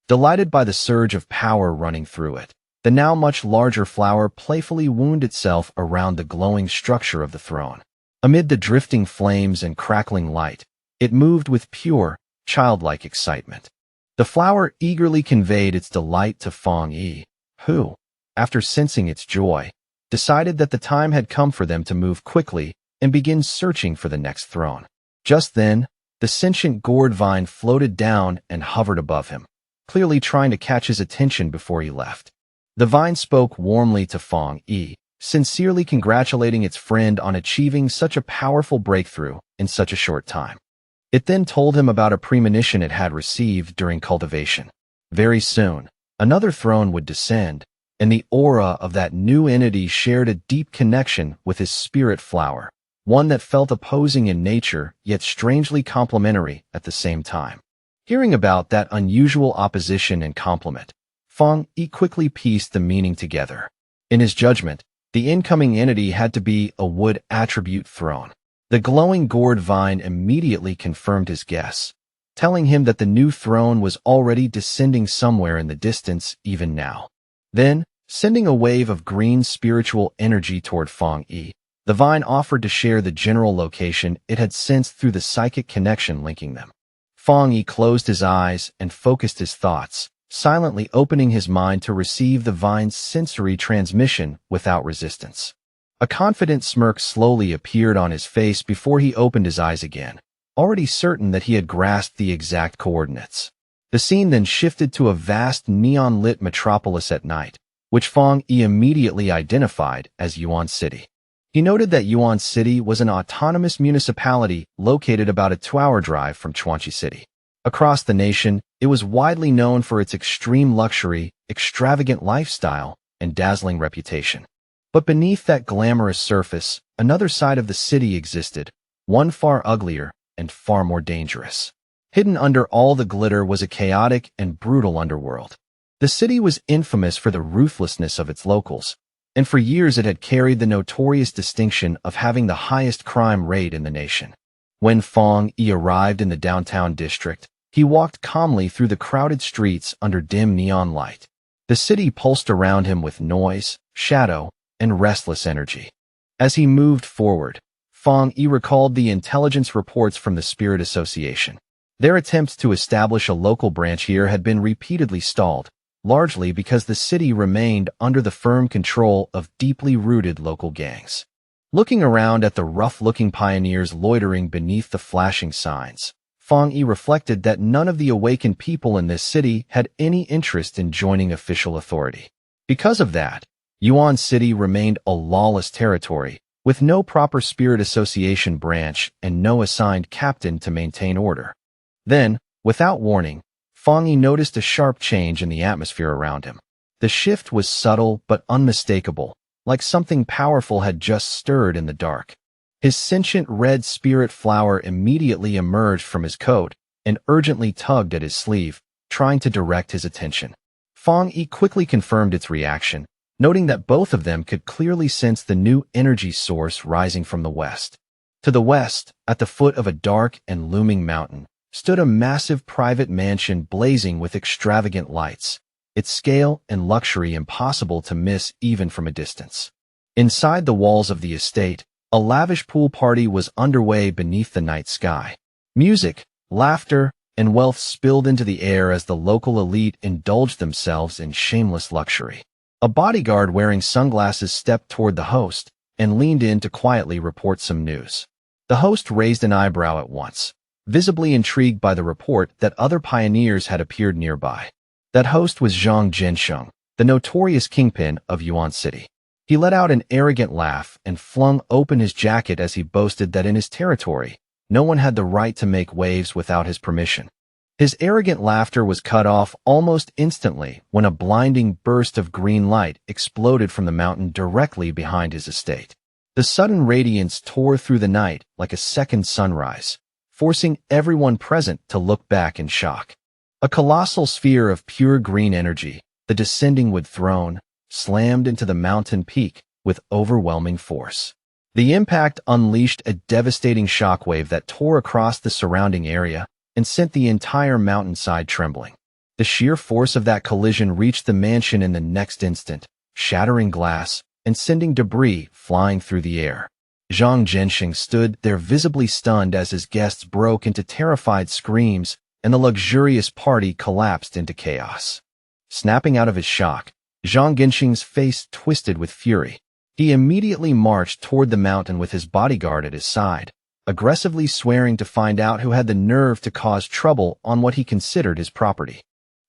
Delighted by the surge of power running through it, the now much larger flower playfully wound itself around the glowing structure of the throne. Amid the drifting flames and crackling light, it moved with pure, childlike excitement. The flower eagerly conveyed its delight to Fong Yi, who, after sensing its joy, decided that the time had come for them to move quickly and begin searching for the next throne. Just then, the sentient gourd vine floated down and hovered above him, clearly trying to catch his attention before he left. The vine spoke warmly to Fong Yi, sincerely congratulating its friend on achieving such a powerful breakthrough in such a short time. It then told him about a premonition it had received during cultivation. Very soon, another throne would descend, and the aura of that new entity shared a deep connection with his spirit flower, one that felt opposing in nature yet strangely complementary at the same time. Hearing about that unusual opposition and complement, Fong Yi quickly pieced the meaning together. In his judgment, the incoming entity had to be a wood attribute throne. The glowing gourd vine immediately confirmed his guess, telling him that the new throne was already descending somewhere in the distance even now. Then, sending a wave of green spiritual energy toward Fong Yi, the vine offered to share the general location it had sensed through the psychic connection linking them. Fong Yi closed his eyes and focused his thoughts, silently opening his mind to receive the vine's sensory transmission without resistance. A confident smirk slowly appeared on his face before he opened his eyes again, already certain that he had grasped the exact coordinates. The scene then shifted to a vast neon-lit metropolis at night, which Fong Yi immediately identified as Yuan City. He noted that Yuan City was an autonomous municipality located about a 2-hour drive from Chuanchi City. Across the nation, it was widely known for its extreme luxury, extravagant lifestyle, and dazzling reputation. But beneath that glamorous surface, another side of the city existed, one far uglier and far more dangerous. Hidden under all the glitter was a chaotic and brutal underworld. The city was infamous for the ruthlessness of its locals, and for years it had carried the notorious distinction of having the highest crime rate in the nation. When Fong Yi arrived in the downtown district, he walked calmly through the crowded streets under dim neon light. The city pulsed around him with noise, shadow, and restless energy. As he moved forward, Fong Yi recalled the intelligence reports from the Spirit Association. Their attempts to establish a local branch here had been repeatedly stalled, largely because the city remained under the firm control of deeply rooted local gangs. Looking around at the rough-looking pioneers loitering beneath the flashing signs, Fong Yi reflected that none of the awakened people in this city had any interest in joining official authority. Because of that, Yuan City remained a lawless territory, with no proper Spirit Association branch and no assigned captain to maintain order. Then, without warning, Fong Yi noticed a sharp change in the atmosphere around him. The shift was subtle but unmistakable, like something powerful had just stirred in the dark. His sentient red spirit flower immediately emerged from his coat and urgently tugged at his sleeve, trying to direct his attention. Fong Yi quickly confirmed its reaction, noting that both of them could clearly sense the new energy source rising from the west. To the west, at the foot of a dark and looming mountain, stood a massive private mansion blazing with extravagant lights, its scale and luxury impossible to miss even from a distance. Inside the walls of the estate, a lavish pool party was underway beneath the night sky. Music, laughter, and wealth spilled into the air as the local elite indulged themselves in shameless luxury. A bodyguard wearing sunglasses stepped toward the host and leaned in to quietly report some news. The host raised an eyebrow at once, visibly intrigued by the report that other pioneers had appeared nearby. That host was Zhang Jinsheng, the notorious kingpin of Yuan City. He let out an arrogant laugh and flung open his jacket as he boasted that in his territory, no one had the right to make waves without his permission. His arrogant laughter was cut off almost instantly when a blinding burst of green light exploded from the mountain directly behind his estate. The sudden radiance tore through the night like a second sunrise, forcing everyone present to look back in shock. A colossal sphere of pure green energy, the descending wood throne, slammed into the mountain peak with overwhelming force. The impact unleashed a devastating shockwave that tore across the surrounding area and sent the entire mountainside trembling. The sheer force of that collision reached the mansion in the next instant, shattering glass and sending debris flying through the air. Zhang Jinsheng stood there visibly stunned as his guests broke into terrified screams and the luxurious party collapsed into chaos. Snapping out of his shock, Zhang Jinsheng's face twisted with fury. He immediately marched toward the mountain with his bodyguard at his side, aggressively swearing to find out who had the nerve to cause trouble on what he considered his property.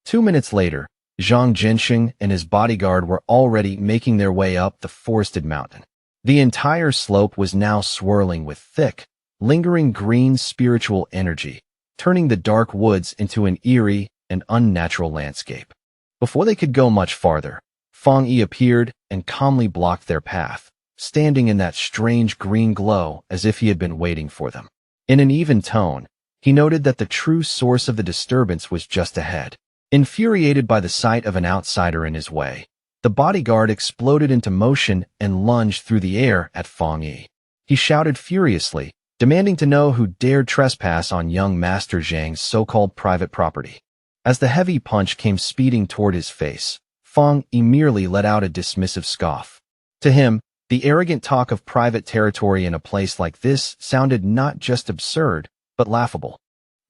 2 minutes later, Zhang Jinsheng and his bodyguard were already making their way up the forested mountain. The entire slope was now swirling with thick, lingering green spiritual energy, turning the dark woods into an eerie and unnatural landscape. Before they could go much farther, Feng Yi appeared and calmly blocked their path, standing in that strange green glow as if he had been waiting for them. In an even tone, he noted that the true source of the disturbance was just ahead. Infuriated by the sight of an outsider in his way, the bodyguard exploded into motion and lunged through the air at Feng Yi. He shouted furiously, demanding to know who dared trespass on young Master Zhang's so-called private property. As the heavy punch came speeding toward his face, Feng Yi merely let out a dismissive scoff. To him, the arrogant talk of private territory in a place like this sounded not just absurd, but laughable.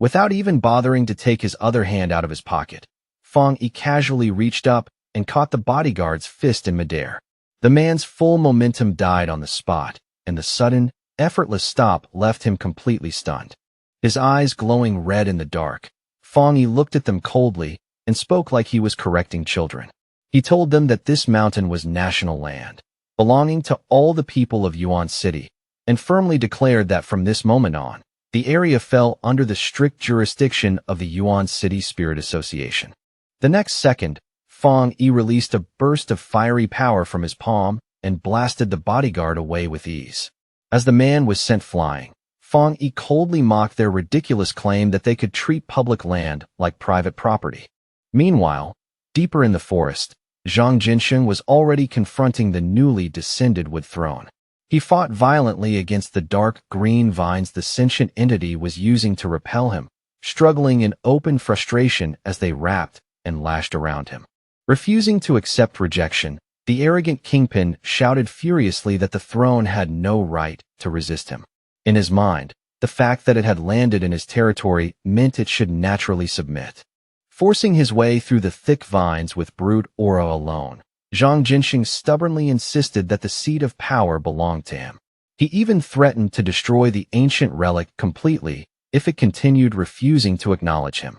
Without even bothering to take his other hand out of his pocket, Feng Yi casually reached up and caught the bodyguard's fist in midair. The man's full momentum died on the spot, and the sudden, effortless stop left him completely stunned. His eyes glowing red in the dark, Feng Yi looked at them coldly and spoke like he was correcting children. He told them that this mountain was national land, belonging to all the people of Yuan City, and firmly declared that from this moment on, the area fell under the strict jurisdiction of the Yuan City Spirit Association. The next second, Feng Yi released a burst of fiery power from his palm and blasted the bodyguard away with ease. As the man was sent flying, Feng Yi coldly mocked their ridiculous claim that they could treat public land like private property. Meanwhile, deeper in the forest, Zhang Jinsheng was already confronting the newly descended wood throne. He fought violently against the dark green vines the sentient entity was using to repel him, struggling in open frustration as they wrapped and lashed around him. Refusing to accept rejection, the arrogant kingpin shouted furiously that the throne had no right to resist him. In his mind, the fact that it had landed in his territory meant it should naturally submit. Forcing his way through the thick vines with brute aura alone, Zhang Jinsheng stubbornly insisted that the seat of power belonged to him. He even threatened to destroy the ancient relic completely if it continued refusing to acknowledge him.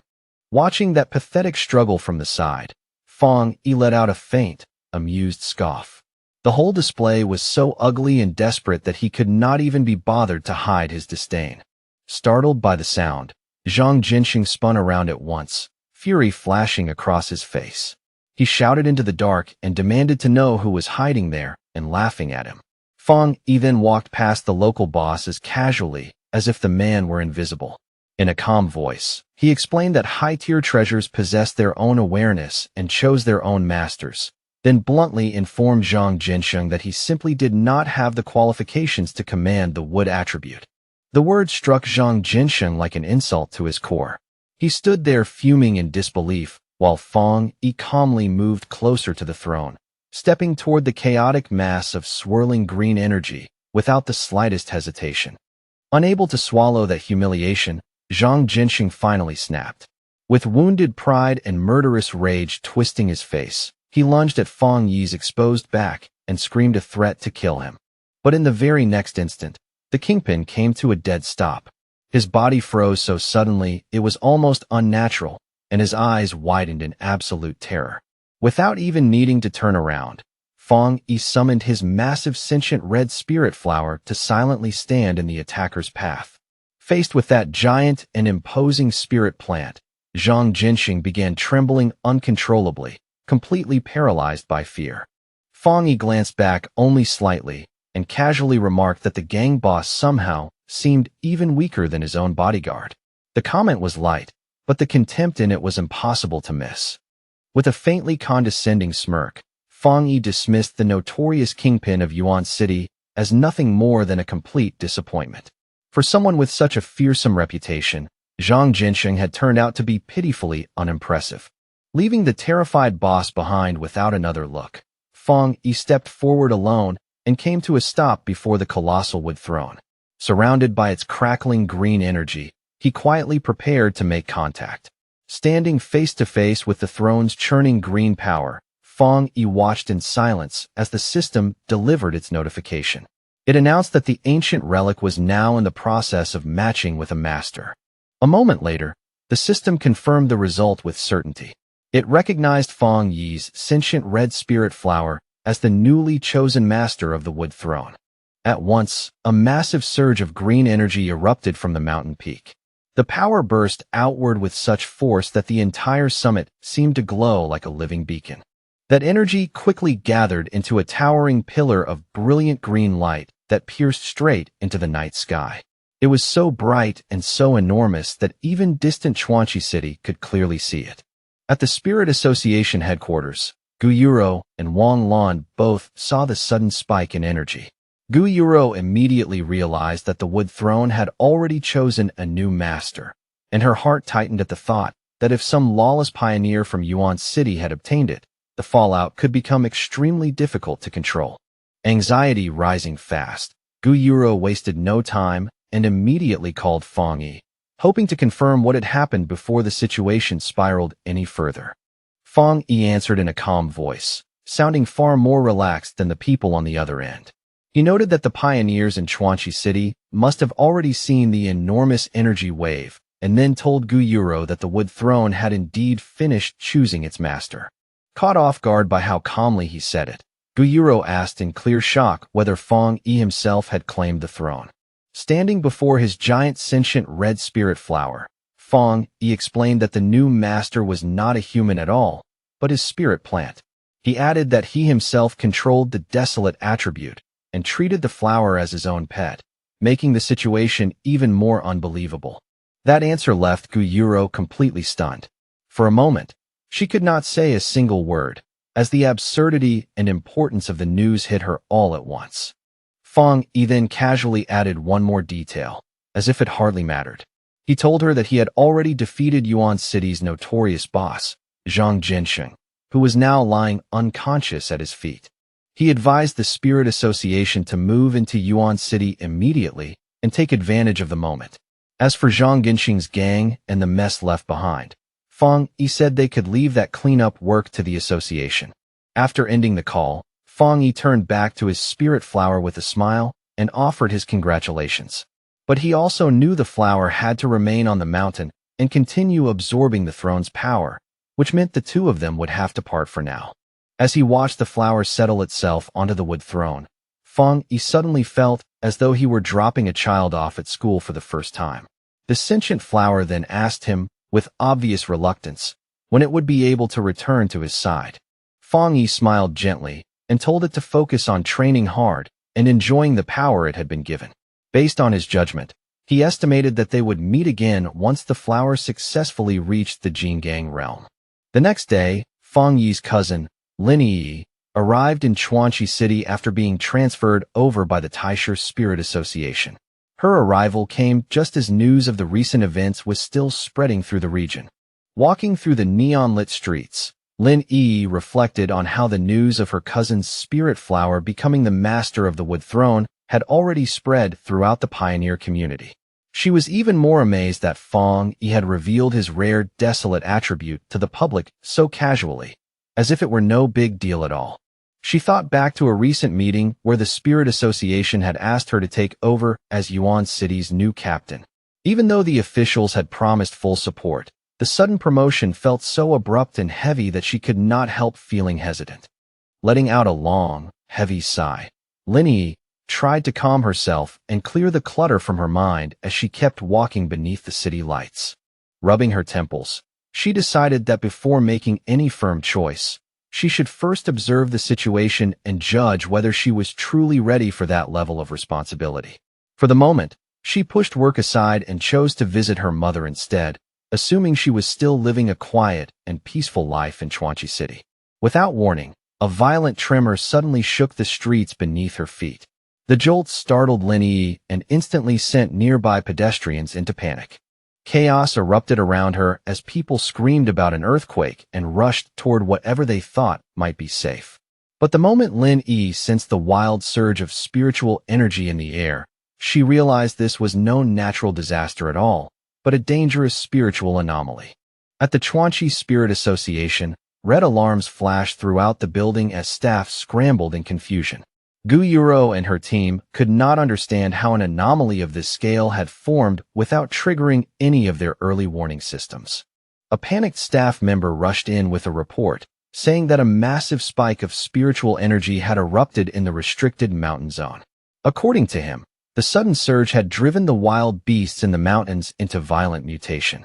Watching that pathetic struggle from the side, Feng Yi let out a faint, amused scoff. The whole display was so ugly and desperate that he could not even be bothered to hide his disdain. Startled by the sound, Zhang Jinsheng spun around at once, fury flashing across his face. He shouted into the dark and demanded to know who was hiding there and laughing at him. Feng Yi then walked past the local boss as casually as if the man were invisible. In a calm voice, he explained that high-tier treasures possessed their own awareness and chose their own masters, then bluntly informed Zhang Jinsheng that he simply did not have the qualifications to command the wood attribute. The word struck Zhang Jinsheng like an insult to his core. He stood there fuming in disbelief, while Feng Yi calmly moved closer to the throne, stepping toward the chaotic mass of swirling green energy without the slightest hesitation. Unable to swallow that humiliation, Zhang Jinsheng finally snapped. With wounded pride and murderous rage twisting his face, He lunged at Fong Yi's exposed back and screamed a threat to kill him. But in the very next instant, the kingpin came to a dead stop. His body froze so suddenly it was almost unnatural, and his eyes widened in absolute terror. Without even needing to turn around, Fong Yi summoned his massive sentient red spirit flower to silently stand in the attacker's path. Faced with that giant and imposing spirit plant, Zhang Jinxing began trembling uncontrollably, completely paralyzed by fear. Fong Yi glanced back only slightly and casually remarked that the gang boss somehow seemed even weaker than his own bodyguard. The comment was light, but the contempt in it was impossible to miss. With a faintly condescending smirk, Fong Yi dismissed the notorious kingpin of Yuan City as nothing more than a complete disappointment. For someone with such a fearsome reputation, Zhang Jinxing had turned out to be pitifully unimpressive. Leaving the terrified boss behind without another look, Fong Yi stepped forward alone and came to a stop before the colossal wood throne. Surrounded by its crackling green energy, he quietly prepared to make contact. Standing face to face with the throne's churning green power, Fong Yi watched in silence as the system delivered its notification. It announced that the ancient relic was now in the process of matching with a master. A moment later, the system confirmed the result with certainty. It recognized Fong Yi's sentient red spirit flower as the newly chosen master of the wood throne. At once, a massive surge of green energy erupted from the mountain peak. The power burst outward with such force that the entire summit seemed to glow like a living beacon. That energy quickly gathered into a towering pillar of brilliant green light that pierced straight into the night sky. It was so bright and so enormous that even distant Chuanchi City could clearly see it. At the Spirit Association headquarters, Gu Yuro and Wang Lan both saw the sudden spike in energy. Gu Yuro immediately realized that the wood throne had already chosen a new master, and her heart tightened at the thought that if some lawless pioneer from Yuan City had obtained it, the fallout could become extremely difficult to control. Anxiety rising fast, Gu Yuro wasted no time and immediately called Fong Yi, hoping to confirm what had happened before the situation spiraled any further. Fong Yi answered in a calm voice, sounding far more relaxed than the people on the other end. He noted that the pioneers in Chuanchi City must have already seen the enormous energy wave, and then told Gu Yuro that the wood throne had indeed finished choosing its master. Caught off guard by how calmly he said it, Gu Yuro asked in clear shock whether Fong Yi himself had claimed the throne. Standing before his giant sentient red spirit flower, Fong Yi explained that the new master was not a human at all, but his spirit plant. He added that he himself controlled the desolate attribute and treated the flower as his own pet, making the situation even more unbelievable. That answer left Gu Yuro completely stunned. For a moment, she could not say a single word, as the absurdity and importance of the news hit her all at once. Fong Yi then casually added one more detail, as if it hardly mattered. He told her that he had already defeated Yuan City's notorious boss, Zhang Jinxing, who was now lying unconscious at his feet. He advised the Spirit Association to move into Yuan City immediately and take advantage of the moment. As for Zhang Jinxing's gang and the mess left behind, Fong Yi said they could leave that cleanup work to the association. After ending the call, Fong Yi turned back to his spirit flower with a smile and offered his congratulations. But he also knew the flower had to remain on the mountain and continue absorbing the throne's power, which meant the two of them would have to part for now. As he watched the flower settle itself onto the wood throne, Fong Yi suddenly felt as though he were dropping a child off at school for the first time. The sentient flower then asked him, with obvious reluctance, when it would be able to return to his side. Fong Yi smiled gently and told it to focus on training hard and enjoying the power it had been given. Based on his judgment, he estimated that they would meet again once the flower successfully reached the Jingang realm. The next day, Fong Yi's cousin, Lin Yi, arrived in Chuanchi City after being transferred over by the Taisher Spirit Association. Her arrival came just as news of the recent events was still spreading through the region. Walking through the neon-lit streets, Lin Yi reflected on how the news of her cousin's spirit flower becoming the master of the wood throne had already spread throughout the pioneer community. She was even more amazed that Fong Yi had revealed his rare desolate attribute to the public so casually. as if it were no big deal at all. She thought back to a recent meeting where the Spirit Association had asked her to take over as Yuan City's new captain. Even though the officials had promised full support, the sudden promotion felt so abrupt and heavy that she could not help feeling hesitant. Letting out a long, heavy sigh, Linyi tried to calm herself and clear the clutter from her mind as she kept walking beneath the city lights. Rubbing her temples, she decided that before making any firm choice, she should first observe the situation and judge whether she was truly ready for that level of responsibility. For the moment, she pushed work aside and chose to visit her mother instead, assuming she was still living a quiet and peaceful life in Chuanchi City. Without warning, a violent tremor suddenly shook the streets beneath her feet. The jolt startled Linyi and instantly sent nearby pedestrians into panic. Chaos erupted around her as people screamed about an earthquake and rushed toward whatever they thought might be safe. But the moment Linyi sensed the wild surge of spiritual energy in the air, she realized this was no natural disaster at all, but a dangerous spiritual anomaly. At the Chuanchi Spirit Association, red alarms flashed throughout the building as staff scrambled in confusion. Guyuro and her team could not understand how an anomaly of this scale had formed without triggering any of their early warning systems. A panicked staff member rushed in with a report, saying that a massive spike of spiritual energy had erupted in the restricted mountain zone. According to him, the sudden surge had driven the wild beasts in the mountains into violent mutation.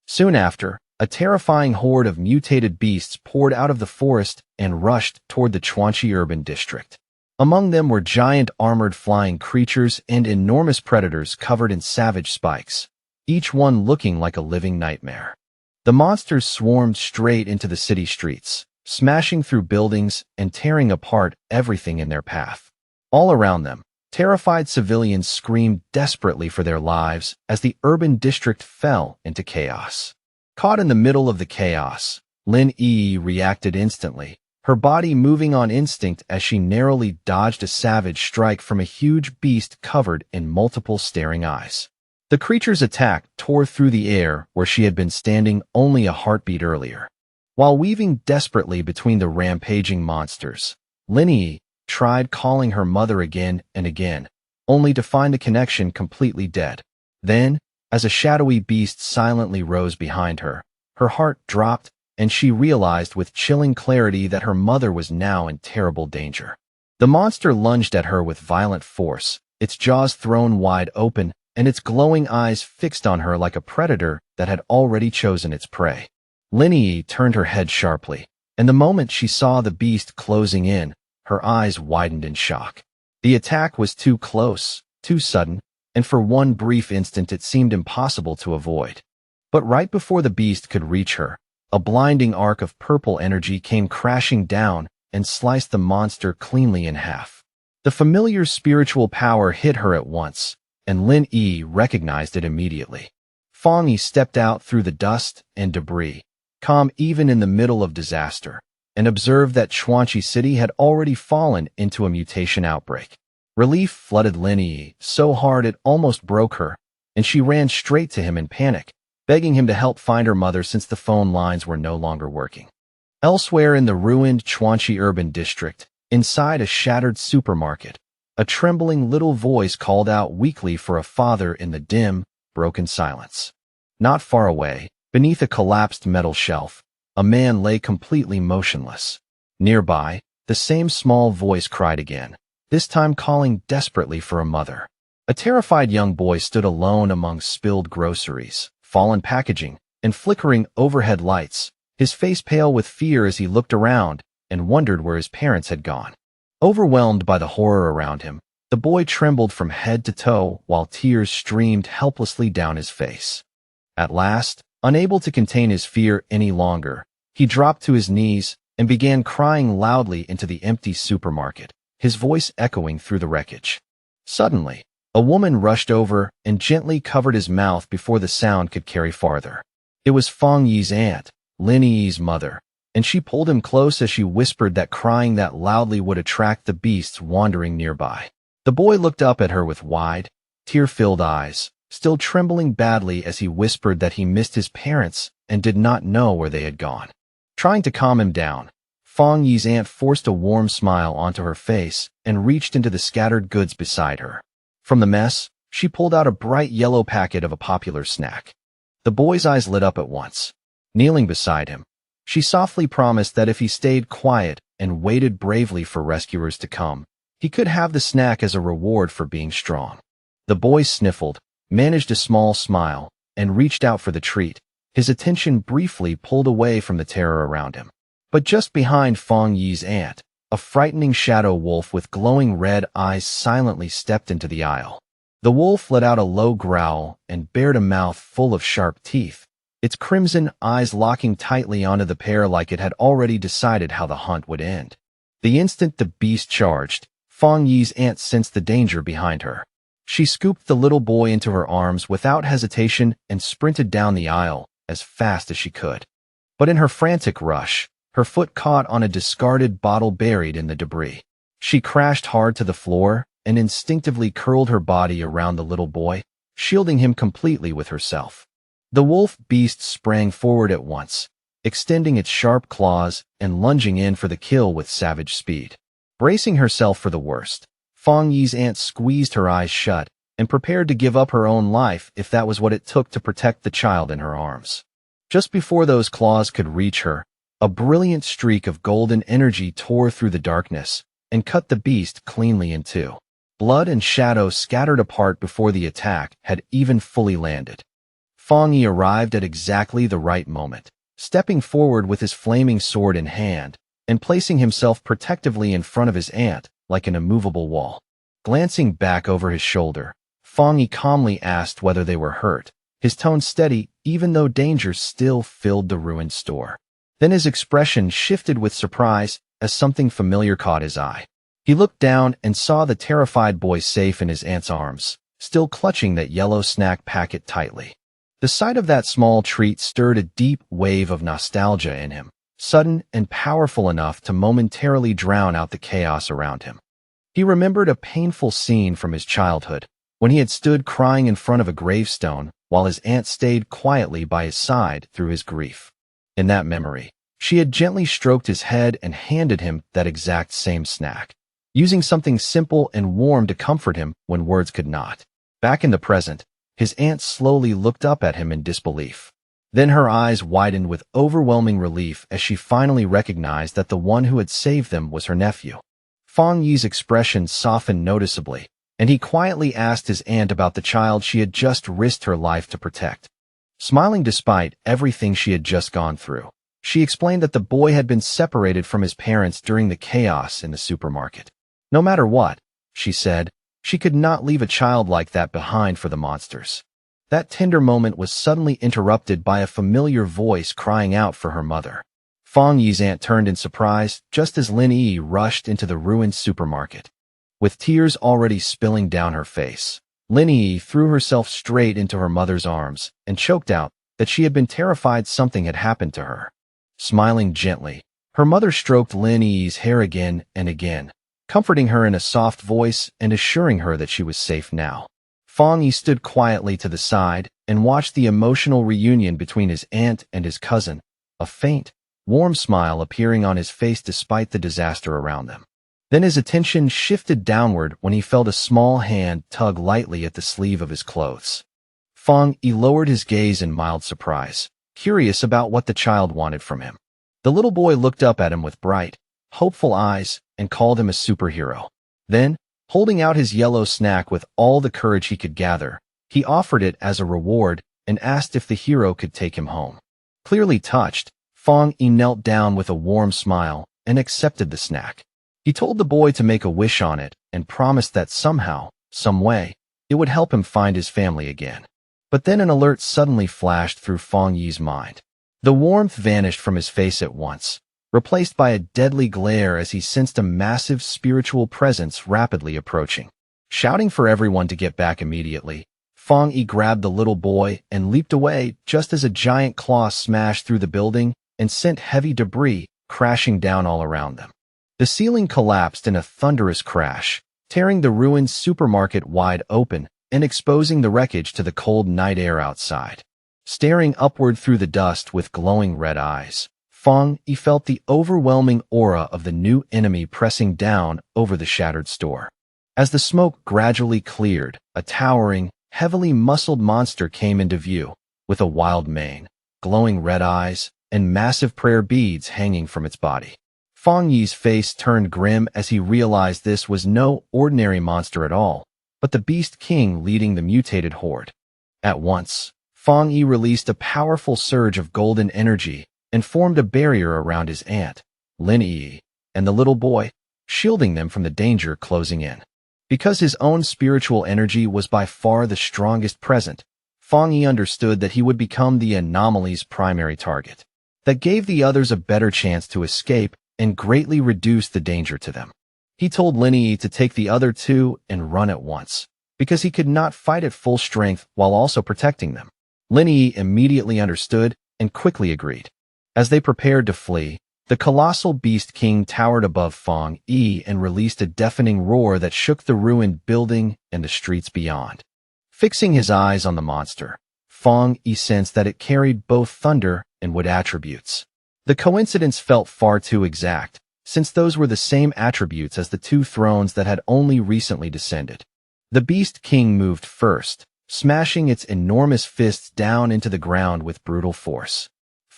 Soon after, a terrifying horde of mutated beasts poured out of the forest and rushed toward the Chuanchi urban district. Among them were giant armored flying creatures and enormous predators covered in savage spikes, each one looking like a living nightmare. The monsters swarmed straight into the city streets, smashing through buildings and tearing apart everything in their path. All around them, terrified civilians screamed desperately for their lives as the urban district fell into chaos. Caught in the middle of the chaos, Linyi reacted instantly, her body moving on instinct as she narrowly dodged a savage strike from a huge beast covered in multiple staring eyes. The creature's attack tore through the air where she had been standing only a heartbeat earlier. While weaving desperately between the rampaging monsters, Linyi tried calling her mother again and again, only to find the connection completely dead. Then, as a shadowy beast silently rose behind her, her heart dropped and she realized with chilling clarity that her mother was now in terrible danger. The monster lunged at her with violent force, its jaws thrown wide open and its glowing eyes fixed on her like a predator that had already chosen its prey. Linyi turned her head sharply, and the moment she saw the beast closing in, her eyes widened in shock. The attack was too close, too sudden, and for one brief instant it seemed impossible to avoid. But right before the beast could reach her, a blinding arc of purple energy came crashing down and sliced the monster cleanly in half. The familiar spiritual power hit her at once, and Linyi recognized it immediately. Fang Yi stepped out through the dust and debris, calm even in the middle of disaster, and observed that Chuanchi City had already fallen into a mutation outbreak. Relief flooded Linyi so hard it almost broke her, and she ran straight to him in panic, begging him to help find her mother since the phone lines were no longer working. Elsewhere in the ruined Chuanchi urban district, inside a shattered supermarket, a trembling little voice called out weakly for a father in the dim, broken silence. Not far away, beneath a collapsed metal shelf, a man lay completely motionless. Nearby, the same small voice cried again, this time calling desperately for a mother. A terrified young boy stood alone among spilled groceries, fallen packaging, and flickering overhead lights, his face pale with fear as he looked around and wondered where his parents had gone. Overwhelmed by the horror around him, the boy trembled from head to toe while tears streamed helplessly down his face. At last, unable to contain his fear any longer, he dropped to his knees and began crying loudly into the empty supermarket, his voice echoing through the wreckage. Suddenly, a woman rushed over and gently covered his mouth before the sound could carry farther. It was Fang Yi's aunt, Linyi's mother, and she pulled him close as she whispered that crying that loudly would attract the beasts wandering nearby. The boy looked up at her with wide, tear-filled eyes, still trembling badly as he whispered that he missed his parents and did not know where they had gone. Trying to calm him down, Fong Yi's aunt forced a warm smile onto her face and reached into the scattered goods beside her. From the mess, she pulled out a bright yellow packet of a popular snack. The boy's eyes lit up at once. Kneeling beside him, she softly promised that if he stayed quiet and waited bravely for rescuers to come, he could have the snack as a reward for being strong. The boy sniffled, managed a small smile, and reached out for the treat, his attention briefly pulled away from the terror around him. But just behind Fong Yi's aunt, a frightening shadow wolf with glowing red eyes silently stepped into the aisle. The wolf let out a low growl and bared a mouth full of sharp teeth, its crimson eyes locking tightly onto the pair like it had already decided how the hunt would end. The instant the beast charged, Fong Yi's aunt sensed the danger behind her. She scooped the little boy into her arms without hesitation and sprinted down the aisle as fast as she could. But in her frantic rush, her foot caught on a discarded bottle buried in the debris. She crashed hard to the floor and instinctively curled her body around the little boy, shielding him completely with herself. The wolf beast sprang forward at once, extending its sharp claws and lunging in for the kill with savage speed. Bracing herself for the worst, Fong Yi's aunt squeezed her eyes shut and prepared to give up her own life if that was what it took to protect the child in her arms. Just before those claws could reach her, a brilliant streak of golden energy tore through the darkness and cut the beast cleanly in two. Blood and shadow scattered apart before the attack had even fully landed. Fong Yi arrived at exactly the right moment, stepping forward with his flaming sword in hand and placing himself protectively in front of his aunt like an immovable wall. Glancing back over his shoulder, Fong Yi calmly asked whether they were hurt, his tone steady even though danger still filled the ruined store. Then his expression shifted with surprise as something familiar caught his eye. He looked down and saw the terrified boy safe in his aunt's arms, still clutching that yellow snack packet tightly. The sight of that small treat stirred a deep wave of nostalgia in him, sudden and powerful enough to momentarily drown out the chaos around him. He remembered a painful scene from his childhood, when he had stood crying in front of a gravestone while his aunt stayed quietly by his side through his grief. In that memory, she had gently stroked his head and handed him that exact same snack, using something simple and warm to comfort him when words could not. Back in the present, his aunt slowly looked up at him in disbelief. Then her eyes widened with overwhelming relief as she finally recognized that the one who had saved them was her nephew. Fong Yi's expression softened noticeably, and he quietly asked his aunt about the child she had just risked her life to protect. Smiling despite everything she had just gone through, she explained that the boy had been separated from his parents during the chaos in the supermarket. No matter what, she said, she could not leave a child like that behind for the monsters. That tender moment was suddenly interrupted by a familiar voice crying out for her mother. Fong Yi's aunt turned in surprise just as Lin Yi rushed into the ruined supermarket. With tears already spilling down her face, Lin Yi threw herself straight into her mother's arms and choked out that she had been terrified something had happened to her. Smiling gently, her mother stroked Lin Yi's hair again and again, comforting her in a soft voice and assuring her that she was safe now. Fong Yi stood quietly to the side and watched the emotional reunion between his aunt and his cousin, a faint, warm smile appearing on his face despite the disaster around them. Then his attention shifted downward when he felt a small hand tug lightly at the sleeve of his clothes. Fong Yi lowered his gaze in mild surprise, curious about what the child wanted from him. The little boy looked up at him with bright, hopeful eyes and called him a superhero. Then, holding out his yellow snack with all the courage he could gather, he offered it as a reward and asked if the hero could take him home. Clearly touched, Fong Yi knelt down with a warm smile and accepted the snack. He told the boy to make a wish on it and promised that somehow, some way, it would help him find his family again. But then an alert suddenly flashed through Fong Yi's mind. The warmth vanished from his face at once, replaced by a deadly glare as he sensed a massive spiritual presence rapidly approaching. Shouting for everyone to get back immediately, Fong Yi grabbed the little boy and leaped away just as a giant claw smashed through the building and sent heavy debris crashing down all around them. The ceiling collapsed in a thunderous crash, tearing the ruined supermarket wide open and exposing the wreckage to the cold night air outside. Staring upward through the dust with glowing red eyes, Fang Yi felt the overwhelming aura of the new enemy pressing down over the shattered store. As the smoke gradually cleared, a towering, heavily muscled monster came into view, with a wild mane, glowing red eyes, and massive prayer beads hanging from its body. Fang Yi's face turned grim as he realized this was no ordinary monster at all, but the Beast King leading the mutated horde. At once, Fang Yi released a powerful surge of golden energy and formed a barrier around his aunt, Lin Yi, and the little boy, shielding them from the danger closing in. Because his own spiritual energy was by far the strongest present, Fang Yi understood that he would become the anomaly's primary target. That gave the others a better chance to escape and greatly reduced the danger to them. He told Lin Yi to take the other two and run at once, because he could not fight at full strength while also protecting them. Lin Yi immediately understood and quickly agreed. As they prepared to flee, the colossal Beast King towered above Fang Yi and released a deafening roar that shook the ruined building and the streets beyond. Fixing his eyes on the monster, Fang Yi sensed that it carried both thunder and wood attributes. The coincidence felt far too exact, since those were the same attributes as the two thrones that had only recently descended. The Beast King moved first, smashing its enormous fists down into the ground with brutal force.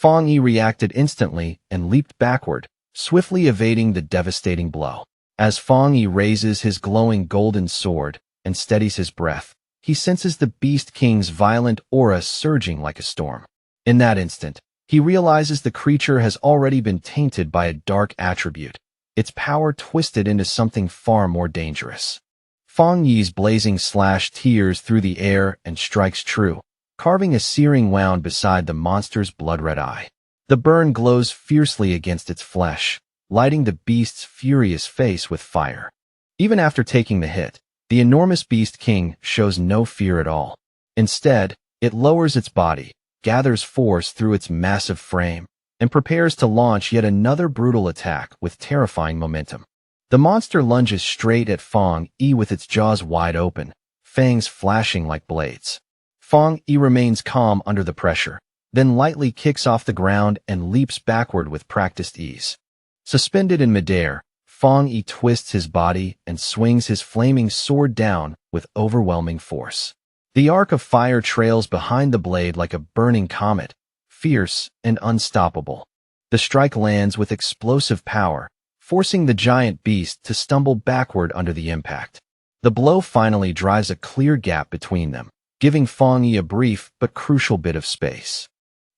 Fang Yi reacted instantly and leaped backward, swiftly evading the devastating blow. As Fang Yi raises his glowing golden sword and steadies his breath, he senses the Beast King's violent aura surging like a storm. In that instant, he realizes the creature has already been tainted by a dark attribute, its power twisted into something far more dangerous. Fang Yi's blazing slash tears through the air and strikes true, carving a searing wound beside the monster's blood-red eye. The burn glows fiercely against its flesh, lighting the beast's furious face with fire. Even after taking the hit, the enormous Beast King shows no fear at all. Instead, it lowers its body, gathers force through its massive frame, and prepares to launch yet another brutal attack with terrifying momentum. The monster lunges straight at Fang Yi with its jaws wide open, fangs flashing like blades. Fang Yi remains calm under the pressure, then lightly kicks off the ground and leaps backward with practiced ease. Suspended in midair, Fang Yi twists his body and swings his flaming sword down with overwhelming force. The arc of fire trails behind the blade like a burning comet, fierce and unstoppable. The strike lands with explosive power, forcing the giant beast to stumble backward under the impact. The blow finally drives a clear gap between them, giving Fang Yi a brief but crucial bit of space.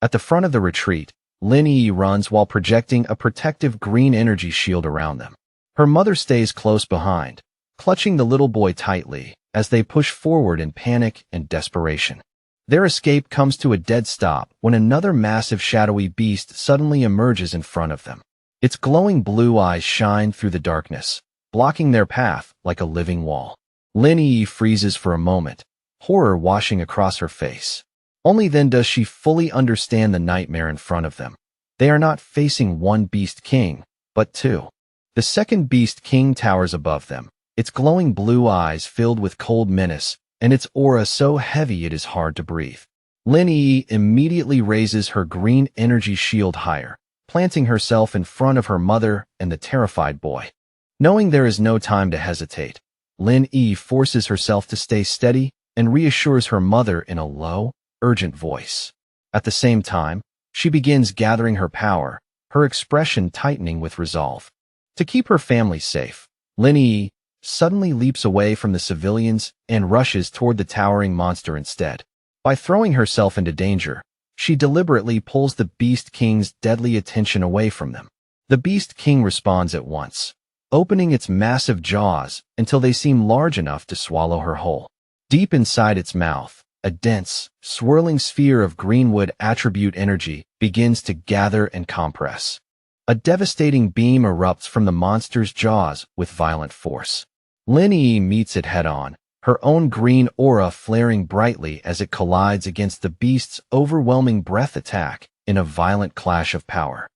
At the front of the retreat, Lin Yi runs while projecting a protective green energy shield around them. Her mother stays close behind, clutching the little boy tightly as they push forward in panic and desperation. Their escape comes to a dead stop when another massive shadowy beast suddenly emerges in front of them. Its glowing blue eyes shine through the darkness, blocking their path like a living wall. Lin Yi freezes for a moment, horror washing across her face. Only then does she fully understand the nightmare in front of them. They are not facing one Beast King, but two. The second Beast King towers above them, its glowing blue eyes filled with cold menace, and its aura so heavy it is hard to breathe. Lin Yi immediately raises her green energy shield higher, planting herself in front of her mother and the terrified boy. Knowing there is no time to hesitate, Lin Yi forces herself to stay steady and reassures her mother in a low, urgent voice. At the same time, she begins gathering her power, her expression tightening with resolve. To keep her family safe, Lin Yi suddenly leaps away from the civilians and rushes toward the towering monster instead. By throwing herself into danger, she deliberately pulls the Beast King's deadly attention away from them. The Beast King responds at once, opening its massive jaws until they seem large enough to swallow her whole. Deep inside its mouth, a dense, swirling sphere of greenwood attribute energy begins to gather and compress. A devastating beam erupts from the monster's jaws with violent force. Lin Yi meets it head-on, her own green aura flaring brightly as it collides against the beast's overwhelming breath attack in a violent clash of power.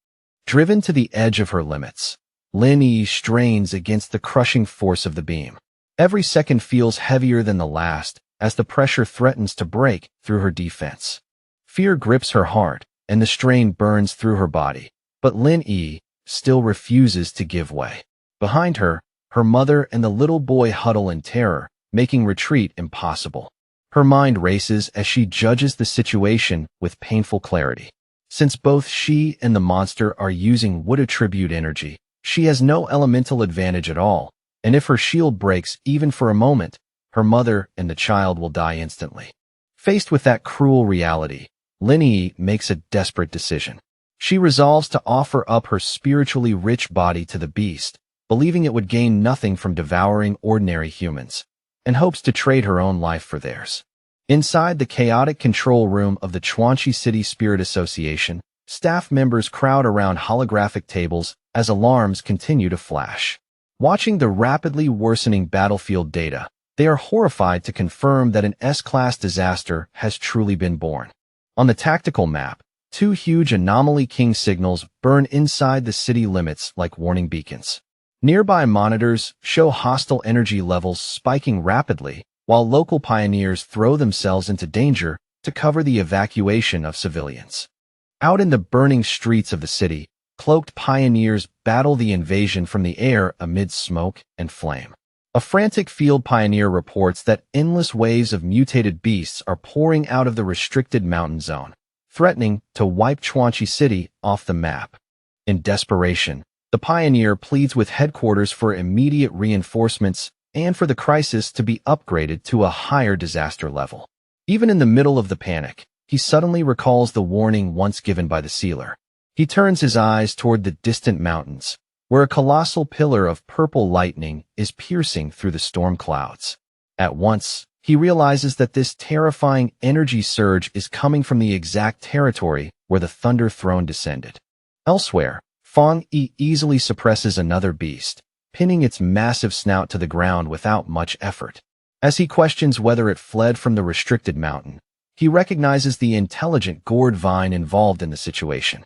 Driven to the edge of her limits, Lin Yi strains against the crushing force of the beam. Every second feels heavier than the last as the pressure threatens to break through her defense. Fear grips her heart, and the strain burns through her body, But Lin Yi still refuses to give way. Behind her, her mother and the little boy huddle in terror, making retreat impossible. Her mind races as she judges the situation with painful clarity. Since both she and the monster are using wood attribute energy, she has no elemental advantage at all, and if her shield breaks even for a moment, her mother and the child will die instantly. Faced with that cruel reality, Lin Yi makes a desperate decision. She resolves to offer up her spiritually rich body to the beast, believing it would gain nothing from devouring ordinary humans, and hopes to trade her own life for theirs. Inside the chaotic control room of the Chuanchi City Spirit Association, staff members crowd around holographic tables as alarms continue to flash. Watching the rapidly worsening battlefield data, they are horrified to confirm that an S-class disaster has truly been born. On the tactical map, two huge anomaly king signals burn inside the city limits like warning beacons. Nearby monitors show hostile energy levels spiking rapidly, while local pioneers throw themselves into danger to cover the evacuation of civilians. Out in the burning streets of the city, cloaked pioneers battle the invasion from the air amid smoke and flame. A frantic field pioneer reports that endless waves of mutated beasts are pouring out of the restricted mountain zone, threatening to wipe Chuanchi City off the map. In desperation, the pioneer pleads with headquarters for immediate reinforcements and for the crisis to be upgraded to a higher disaster level. Even in the middle of the panic, he suddenly recalls the warning once given by the sealer. He turns his eyes toward the distant mountains, where a colossal pillar of purple lightning is piercing through the storm clouds. At once, he realizes that this terrifying energy surge is coming from the exact territory where the Thunder Throne descended. Elsewhere, Fang Yi easily suppresses another beast, pinning its massive snout to the ground without much effort. As he questions whether it fled from the restricted mountain, he recognizes the intelligent gourd vine involved in the situation.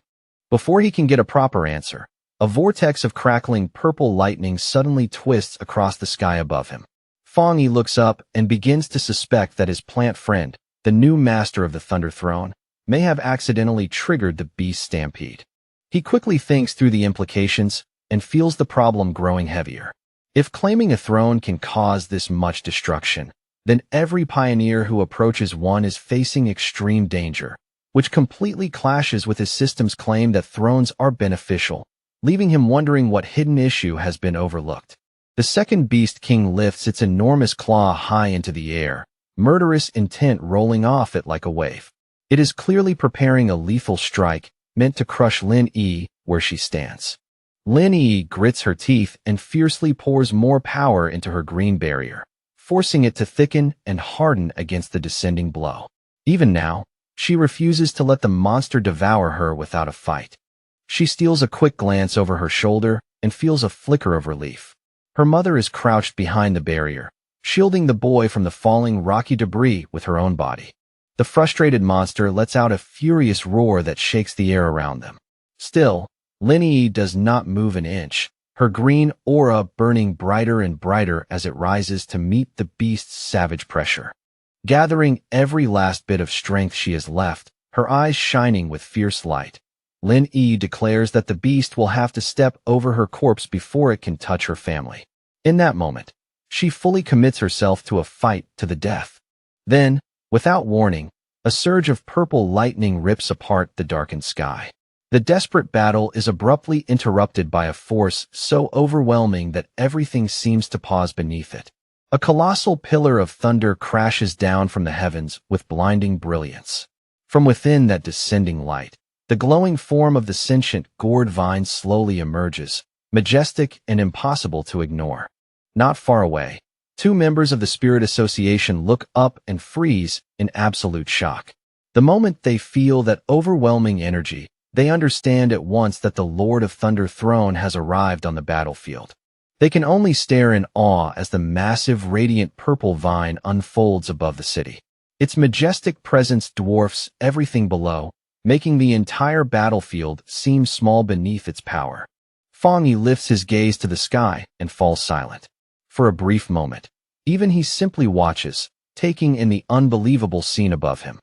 Before he can get a proper answer, a vortex of crackling purple lightning suddenly twists across the sky above him. Fang Yi looks up and begins to suspect that his plant friend, the new master of the Thunder Throne, may have accidentally triggered the beast stampede. He quickly thinks through the implications and feels the problem growing heavier. If claiming a throne can cause this much destruction, then every pioneer who approaches one is facing extreme danger, which completely clashes with his system's claim that thrones are beneficial, leaving him wondering what hidden issue has been overlooked. The second Beast King lifts its enormous claw high into the air, murderous intent rolling off it like a wave. It is clearly preparing a lethal strike meant to crush Lin Yi where she stands. Lin Yi grits her teeth and fiercely pours more power into her green barrier, forcing it to thicken and harden against the descending blow. Even now, she refuses to let the monster devour her without a fight. She steals a quick glance over her shoulder and feels a flicker of relief. Her mother is crouched behind the barrier, shielding the boy from the falling rocky debris with her own body. The frustrated monster lets out a furious roar that shakes the air around them. Still, Lin Yi does not move an inch, her green aura burning brighter and brighter as it rises to meet the beast's savage pressure. Gathering every last bit of strength she has left, her eyes shining with fierce light, Lin Yi declares that the beast will have to step over her corpse before it can touch her family. In that moment, she fully commits herself to a fight to the death. Then, without warning, a surge of purple lightning rips apart the darkened sky. The desperate battle is abruptly interrupted by a force so overwhelming that everything seems to pause beneath it. A colossal pillar of thunder crashes down from the heavens with blinding brilliance. From within that descending light, the glowing form of the sentient gourd vine slowly emerges, majestic and impossible to ignore. Not far away, two members of the Spirit Association look up and freeze in absolute shock. The moment they feel that overwhelming energy, they understand at once that the Lord of Thunder Throne has arrived on the battlefield. They can only stare in awe as the massive radiant purple vine unfolds above the city. Its majestic presence dwarfs everything below, making the entire battlefield seem small beneath its power. Fang Yi lifts his gaze to the sky and falls silent. For a brief moment, even he simply watches, taking in the unbelievable scene above him.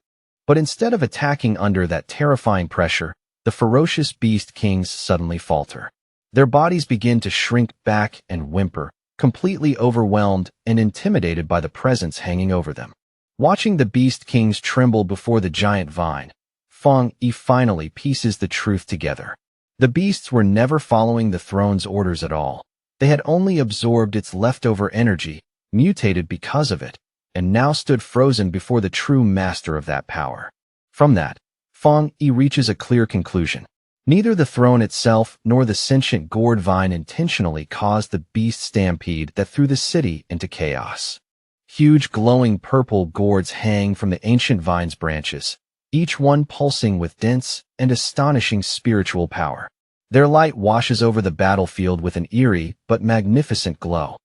But instead of attacking under that terrifying pressure, the ferocious beast kings suddenly falter. Their bodies begin to shrink back and whimper, completely overwhelmed and intimidated by the presence hanging over them. Watching the beast kings tremble before the giant vine, Fang Yi finally pieces the truth together. The beasts were never following the throne's orders at all. They had only absorbed its leftover energy, mutated because of it, and now stood frozen before the true master of that power. From that, Fang Yi reaches a clear conclusion. Neither the throne itself nor the sentient gourd vine intentionally caused the beast stampede that threw the city into chaos. Huge glowing purple gourds hang from the ancient vine's branches, each one pulsing with dense and astonishing spiritual power. Their light washes over the battlefield with an eerie but magnificent glow.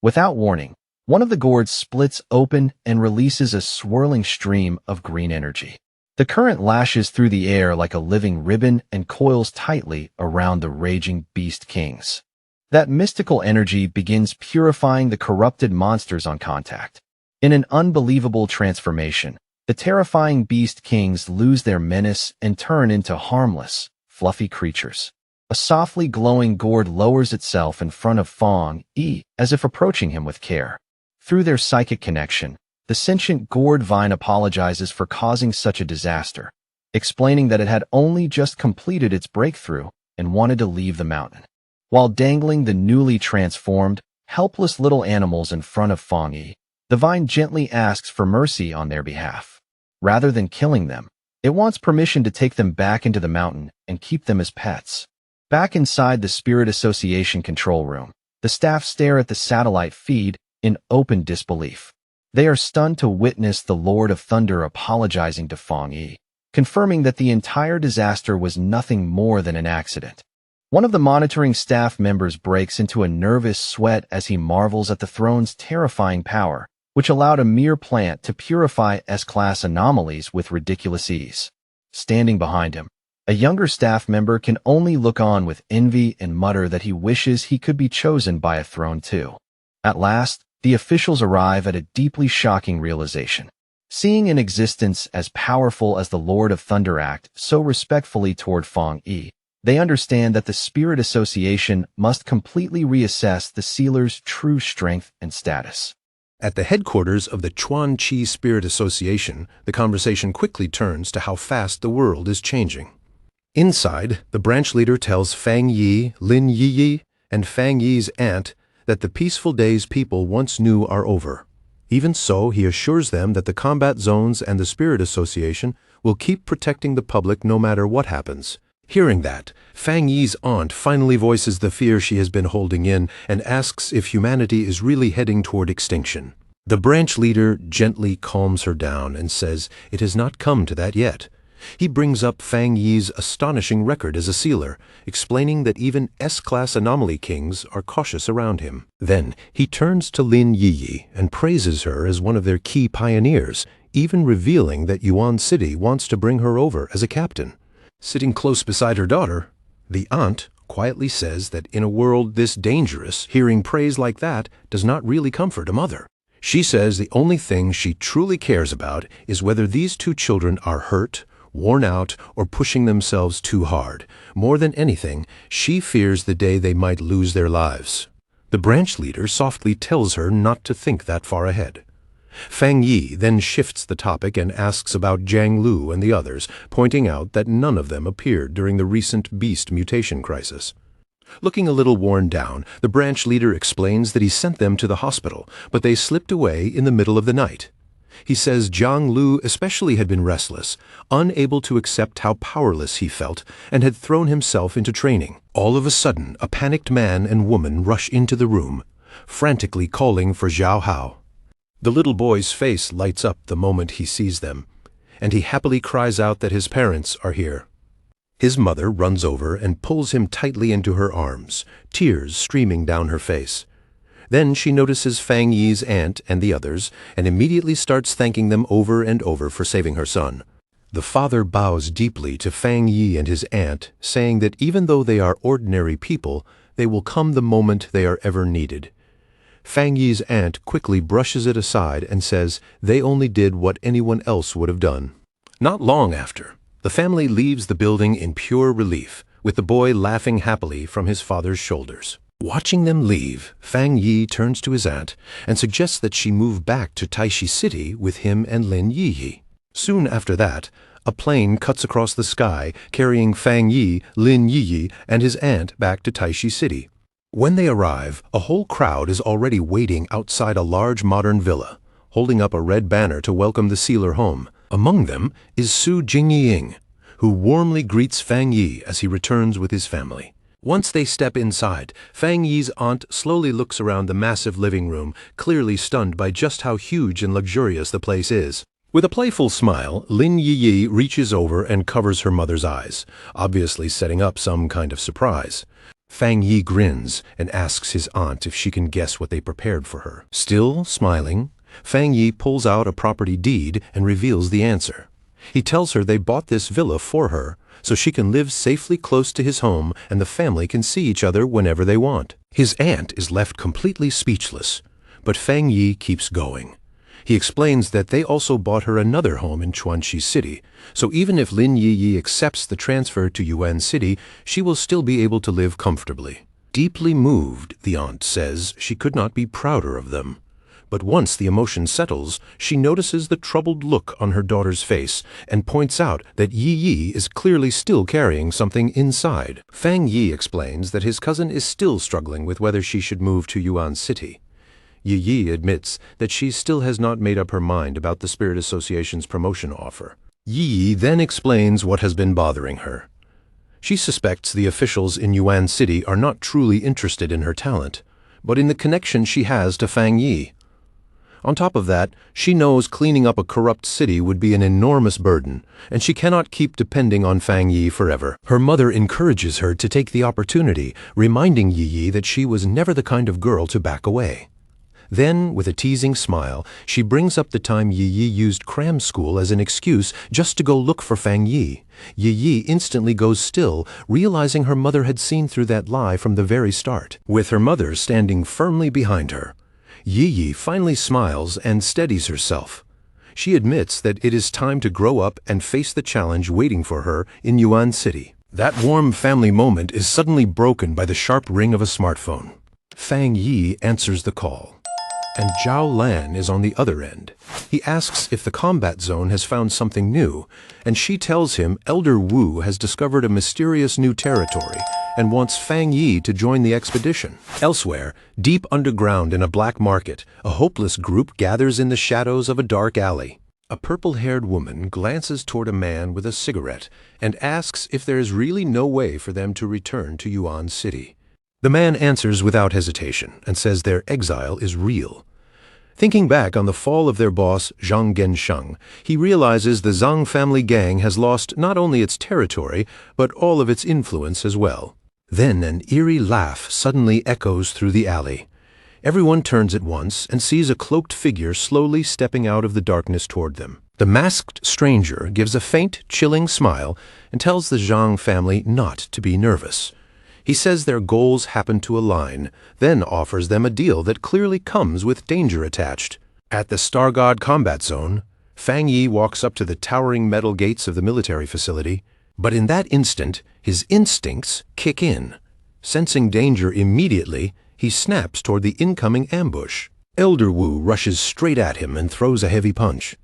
Without warning, one of the gourds splits open and releases a swirling stream of green energy. The current lashes through the air like a living ribbon and coils tightly around the raging beast kings. That mystical energy begins purifying the corrupted monsters on contact. In an unbelievable transformation, the terrifying beast kings lose their menace and turn into harmless, fluffy creatures. A softly glowing gourd lowers itself in front of Fang Yi, as if approaching him with care. Through their psychic connection, the sentient gourd vine apologizes for causing such a disaster, explaining that it had only just completed its breakthrough and wanted to leave the mountain. While dangling the newly transformed, helpless little animals in front of Fang Yi, the vine gently asks for mercy on their behalf. Rather than killing them, it wants permission to take them back into the mountain and keep them as pets. Back inside the Spirit Association control room, the staff stare at the satellite feed in open disbelief. They are stunned to witness the Lord of Thunder apologizing to Fang Yi, confirming that the entire disaster was nothing more than an accident. One of the monitoring staff members breaks into a nervous sweat as he marvels at the throne's terrifying power, which allowed a mere plant to purify S-class anomalies with ridiculous ease. Standing behind him, a younger staff member can only look on with envy and mutter that he wishes he could be chosen by a throne too. At last, the officials arrive at a deeply shocking realization. Seeing an existence as powerful as the Lord of Thunder act so respectfully toward Fang Yi, they understand that the Spirit Association must completely reassess the sealer's true strength and status. At the headquarters of the Chuan Qi Spirit Association, the conversation quickly turns to how fast the world is changing. Inside, the branch leader tells Fang Yi, Lin Yiyi, and Fang Yi's aunt that the peaceful days people once knew are over. Even so, he assures them that the combat zones and the Spirit Association will keep protecting the public no matter what happens. Hearing that, Fang Yi's aunt finally voices the fear she has been holding in and asks if humanity is really heading toward extinction. The branch leader gently calms her down and says it has not come to that yet. He brings up Fang Yi's astonishing record as a sealer, explaining that even S-class anomaly kings are cautious around him. Then he turns to Lin Yiyi and praises her as one of their key pioneers, even revealing that Yuan City wants to bring her over as a captain. Sitting close beside her daughter, the aunt quietly says that in a world this dangerous, hearing praise like that does not really comfort a mother. She says the only thing she truly cares about is whether these two children are hurt, worn out, or pushing themselves too hard. More than anything, she fears the day they might lose their lives. The branch leader softly tells her not to think that far ahead. Fang Yi then shifts the topic and asks about Jiang Lu and the others, pointing out that none of them appeared during the recent beast mutation crisis. Looking a little worn down, the branch leader explains that he sent them to the hospital, but they slipped away in the middle of the night. He says Jiang Lu especially had been restless, unable to accept how powerless he felt, and had thrown himself into training. All of a sudden, a panicked man and woman rush into the room, frantically calling for Zhao Hao. The little boy's face lights up the moment he sees them, and he happily cries out that his parents are here. His mother runs over and pulls him tightly into her arms, tears streaming down her face. Then she notices Fang Yi's aunt and the others, and immediately starts thanking them over and over for saving her son. The father bows deeply to Fang Yi and his aunt, saying that even though they are ordinary people, they will come the moment they are ever needed. Fang Yi's aunt quickly brushes it aside and says they only did what anyone else would have done. Not long after, The family leaves the building in pure relief, with the boy laughing happily from his father's shoulders. Watching them leave, Fang Yi turns to his aunt and suggests that she move back to Taishi City with him and Lin Yiyi. Soon after that, a plane cuts across the sky, carrying Fang Yi, Lin Yiyi, and his aunt back to Taishi City. When they arrive, a whole crowd is already waiting outside a large modern villa, holding up a red banner to welcome the sealer home. Among them is Su Jingying, who warmly greets Fang Yi as he returns with his family. Once they step inside, Fang Yi's aunt slowly looks around the massive living room, clearly stunned by just how huge and luxurious the place is. With a playful smile, Lin Yiyi reaches over and covers her mother's eyes, obviously setting up some kind of surprise. Fang Yi grins and asks his aunt if she can guess what they prepared for her. Still smiling, Fang Yi pulls out a property deed and reveals the answer. He tells her they bought this villa for her, so she can live safely close to his home and the family can see each other whenever they want. His aunt is left completely speechless, but Fang Yi keeps going. He explains that they also bought her another home in Chuanxi City, so even if Lin Yiyi accepts the transfer to Yuan City, she will still be able to live comfortably. Deeply moved, the aunt says she could not be prouder of them. But once the emotion settles, she notices the troubled look on her daughter's face and points out that Yi is clearly still carrying something inside. Fang Yi explains that his cousin is still struggling with whether she should move to Yuan City. Yi admits that she still has not made up her mind about the Spirit Association's promotion offer. Yi then explains what has been bothering her. She suspects the officials in Yuan City are not truly interested in her talent, but in the connection she has to Fang Yi. On top of that, she knows cleaning up a corrupt city would be an enormous burden, and she cannot keep depending on Fang Yi forever. Her mother encourages her to take the opportunity, reminding Yi that she was never the kind of girl to back away. Then, with a teasing smile, she brings up the time Yi used cram school as an excuse just to go look for Fang Yi. Yi instantly goes still, realizing her mother had seen through that lie from the very start. With her mother standing firmly behind her, Yi finally smiles and steadies herself. She admits that it is time to grow up and face the challenge waiting for her in Yuan City. That warm family moment is suddenly broken by the sharp ring of a smartphone. Fang Yi answers the call, and Zhao Lan is on the other end. He asks if the combat zone has found something new, and she tells him Elder Wu has discovered a mysterious new territory and wants Fang Yi to join the expedition. Elsewhere, deep underground in a black market, a hopeless group gathers in the shadows of a dark alley. A purple-haired woman glances toward a man with a cigarette and asks if there is really no way for them to return to Yuan City. The man answers without hesitation and says their exile is real. Thinking back on the fall of their boss, Zhang Gensheng, he realizes the Zhang family gang has lost not only its territory, but all of its influence as well. Then an eerie laugh suddenly echoes through the alley. Everyone turns at once and sees a cloaked figure slowly stepping out of the darkness toward them. The masked stranger gives a faint, chilling smile and tells the Zhang family not to be nervous. He says their goals happen to align, then offers them a deal that clearly comes with danger attached. At the Star God combat zone, Fang Yi walks up to the towering metal gates of the military facility, but in that instant, his instincts kick in. Sensing danger immediately, he snaps toward the incoming ambush. Elder Wu rushes straight at him and throws a heavy punch.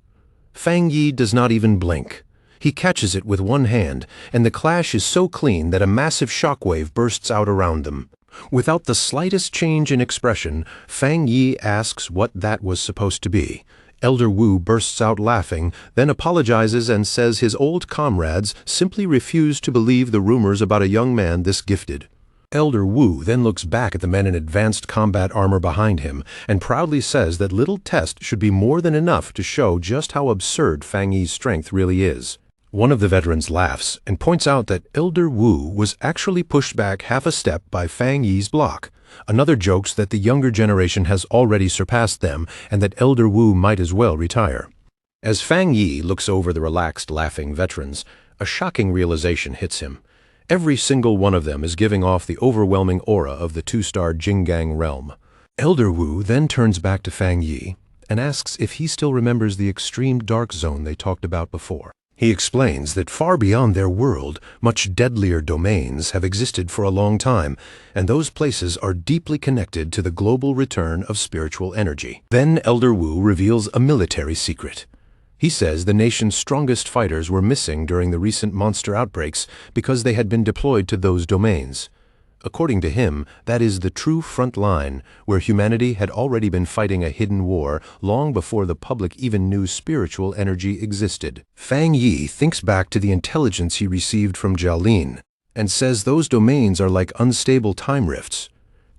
Fang Yi does not even blink. He catches it with one hand, and the clash is so clean that a massive shockwave bursts out around them. Without the slightest change in expression, Fang Yi asks what that was supposed to be. Elder Wu bursts out laughing, then apologizes and says his old comrades simply refuse to believe the rumors about a young man this gifted. Elder Wu then looks back at the men in advanced combat armor behind him and proudly says that little test should be more than enough to show just how absurd Fang Yi's strength really is. One of the veterans laughs and points out that Elder Wu was actually pushed back half a step by Fang Yi's block. Another jokes that the younger generation has already surpassed them and that Elder Wu might as well retire. As Fang Yi looks over the relaxed, laughing veterans, a shocking realization hits him. Every single one of them is giving off the overwhelming aura of the two-star Jinggang realm. Elder Wu then turns back to Fang Yi and asks if he still remembers the extreme dark zone they talked about before. He explains that far beyond their world, much deadlier domains have existed for a long time, and those places are deeply connected to the global return of spiritual energy. Then Elder Wu reveals a military secret. He says the nation's strongest fighters were missing during the recent monster outbreaks because they had been deployed to those domains. According to him, that is the true front line, where humanity had already been fighting a hidden war long before the public even knew spiritual energy existed. Fang Yi thinks back to the intelligence he received from Jiaolin and says those domains are like unstable time rifts.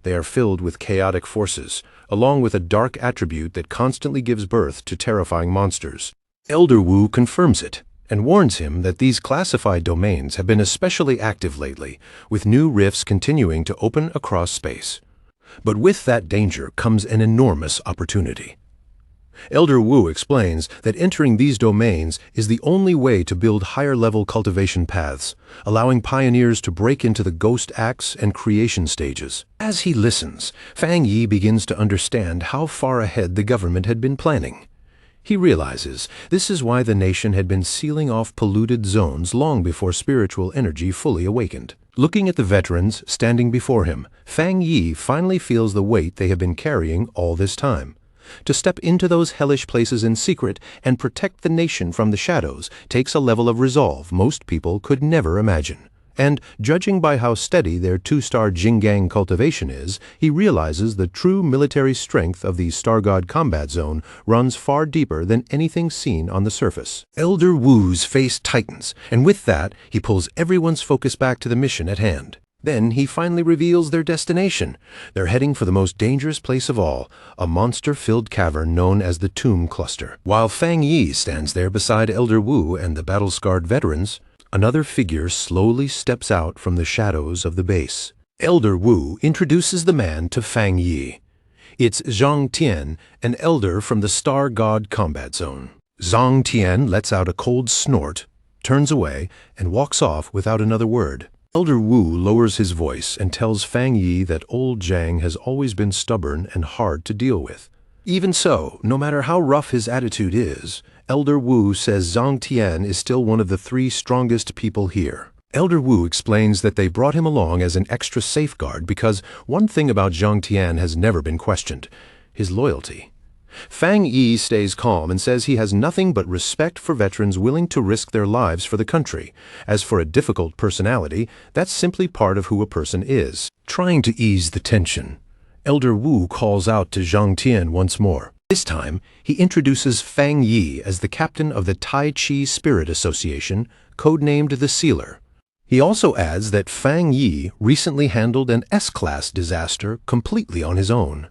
They are filled with chaotic forces, along with a dark attribute that constantly gives birth to terrifying monsters. Elder Wu confirms it and warns him that these classified domains have been especially active lately, with new rifts continuing to open across space. But with that danger comes an enormous opportunity. Elder Wu explains that entering these domains is the only way to build higher-level cultivation paths, allowing pioneers to break into the ghost acts and creation stages. As he listens, Fang Yi begins to understand how far ahead the government had been planning. He realizes this is why the nation had been sealing off polluted zones long before spiritual energy fully awakened. Looking at the veterans standing before him, Fang Yi finally feels the weight they have been carrying all this time. To step into those hellish places in secret and protect the nation from the shadows takes a level of resolve most people could never imagine. And, judging by how steady their 2-star Jinggang cultivation is, he realizes the true military strength of the Star God Combat Zone runs far deeper than anything seen on the surface. Elder Wu's face tightens, and with that, he pulls everyone's focus back to the mission at hand. Then he finally reveals their destination. They're heading for the most dangerous place of all, a monster-filled cavern known as the Tomb Cluster. While Fang Yi stands there beside Elder Wu and the battle-scarred veterans, another figure slowly steps out from the shadows of the base. Elder Wu introduces the man to Fang Yi. It's Zhang Tian, an elder from the Star God Combat Zone. Zhang Tian lets out a cold snort, turns away, and walks off without another word. Elder Wu lowers his voice and tells Fang Yi that old Zhang has always been stubborn and hard to deal with. Even so, no matter how rough his attitude is, Elder Wu says Zhang Tian is still one of the 3 strongest people here. Elder Wu explains that they brought him along as an extra safeguard because one thing about Zhang Tian has never been questioned: his loyalty. Fang Yi stays calm and says he has nothing but respect for veterans willing to risk their lives for the country. As for a difficult personality, that's simply part of who a person is. Trying to ease the tension, Elder Wu calls out to Zhang Tian once more. This time, he introduces Fang Yi as the captain of the Tai Chi Spirit Association, codenamed the Sealer. He also adds that Fang Yi recently handled an S-class disaster completely on his own.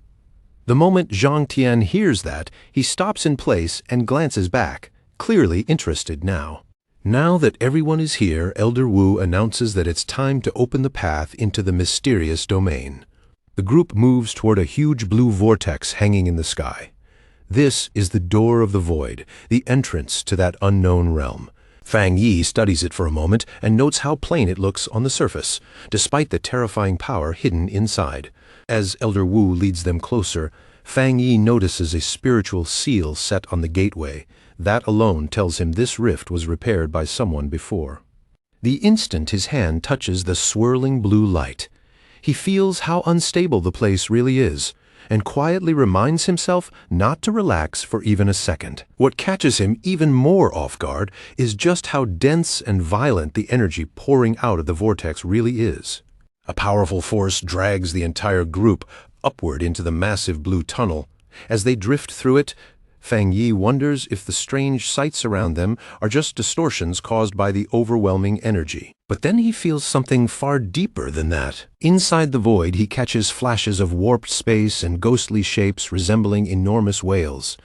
The moment Zhang Tian hears that, he stops in place and glances back, clearly interested now. Now that everyone is here, Elder Wu announces that it's time to open the path into the mysterious domain. The group moves toward a huge blue vortex hanging in the sky. This is the door of the void, the entrance to that unknown realm. Fang Yi studies it for a moment and notes how plain it looks on the surface, despite the terrifying power hidden inside. As Elder Wu leads them closer, Fang Yi notices a spiritual seal set on the gateway. That alone tells him this rift was repaired by someone before. The instant his hand touches the swirling blue light, he feels how unstable the place really is, and quietly reminds himself not to relax for even a second. What catches him even more off guard is just how dense and violent the energy pouring out of the vortex really is. A powerful force drags the entire group upward into the massive blue tunnel. As they drift through it, Fang Yi wonders if the strange sights around them are just distortions caused by the overwhelming energy. But then he feels something far deeper than that. Inside the void, he catches flashes of warped space and ghostly shapes resembling enormous whales.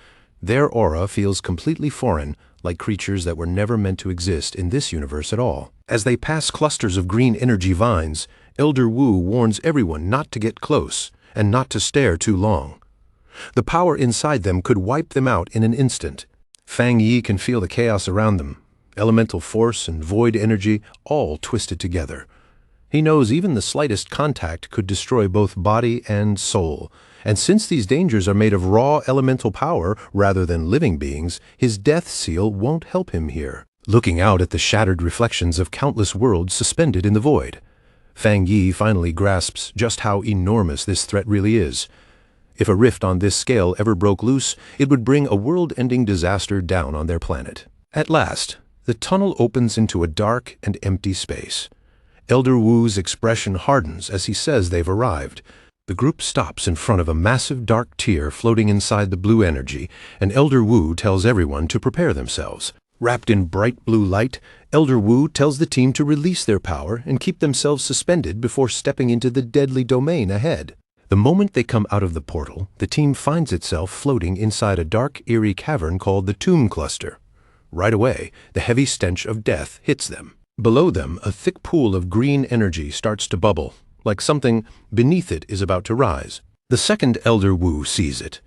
Their aura feels completely foreign, like creatures that were never meant to exist in this universe at all. As they pass clusters of green energy vines, Elder Wu warns everyone not to get close and not to stare too long. The power inside them could wipe them out in an instant. Fang Yi can feel the chaos around them, elemental force and void energy all twisted together. He knows even the slightest contact could destroy both body and soul, and since these dangers are made of raw elemental power rather than living beings, his death seal won't help him here. looking out at the shattered reflections of countless worlds suspended in the void. Fang Yi finally grasps just how enormous this threat really is. If a rift on this scale ever broke loose, it would bring a world-ending disaster down on their planet. At last, the tunnel opens into a dark and empty space. Elder Wu's expression hardens as he says they've arrived. The group stops in front of a massive dark tier floating inside the blue energy, and Elder Wu tells everyone to prepare themselves. Wrapped in bright blue light, Elder Wu tells the team to release their power and keep themselves suspended before stepping into the deadly domain ahead. The moment they come out of the portal, the team finds itself floating inside a dark, eerie cavern called the Tomb Cluster. Right away, the heavy stench of death hits them. Below them, a thick pool of green energy starts to bubble, like something beneath it is about to rise. The second Elder Wu sees it.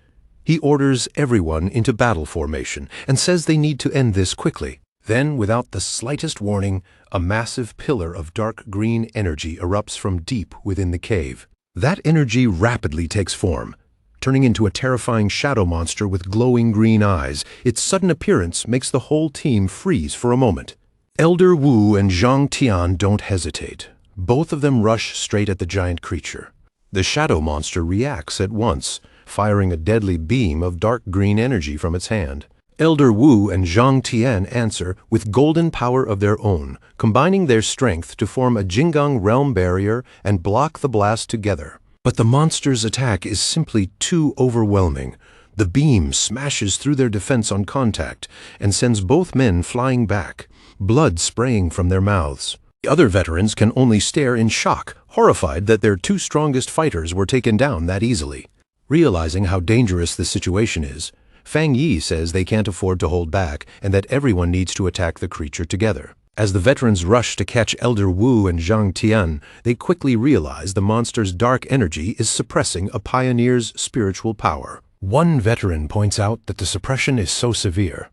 He orders everyone into battle formation and says they need to end this quickly. Then, without the slightest warning, a massive pillar of dark green energy erupts from deep within the cave. That energy rapidly takes form, turning into a terrifying shadow monster with glowing green eyes. Its sudden appearance makes the whole team freeze for a moment. Elder Wu and Zhang Tian don't hesitate. Both of them rush straight at the giant creature. The shadow monster reacts at once, firing a deadly beam of dark green energy from its hand. Elder Wu and Zhang Tian answer with golden power of their own, combining their strength to form a Jinggang realm barrier and block the blast together. But the monster's attack is simply too overwhelming. The beam smashes through their defense on contact and sends both men flying back, blood spraying from their mouths. The other veterans can only stare in shock, horrified that their two strongest fighters were taken down that easily. Realizing how dangerous the situation is, Fang Yi says they can't afford to hold back and that everyone needs to attack the creature together. As the veterans rush to catch Elder Wu and Zhang Tian, they quickly realize the monster's dark energy is suppressing a pioneer's spiritual power. One veteran points out that the suppression is so severe.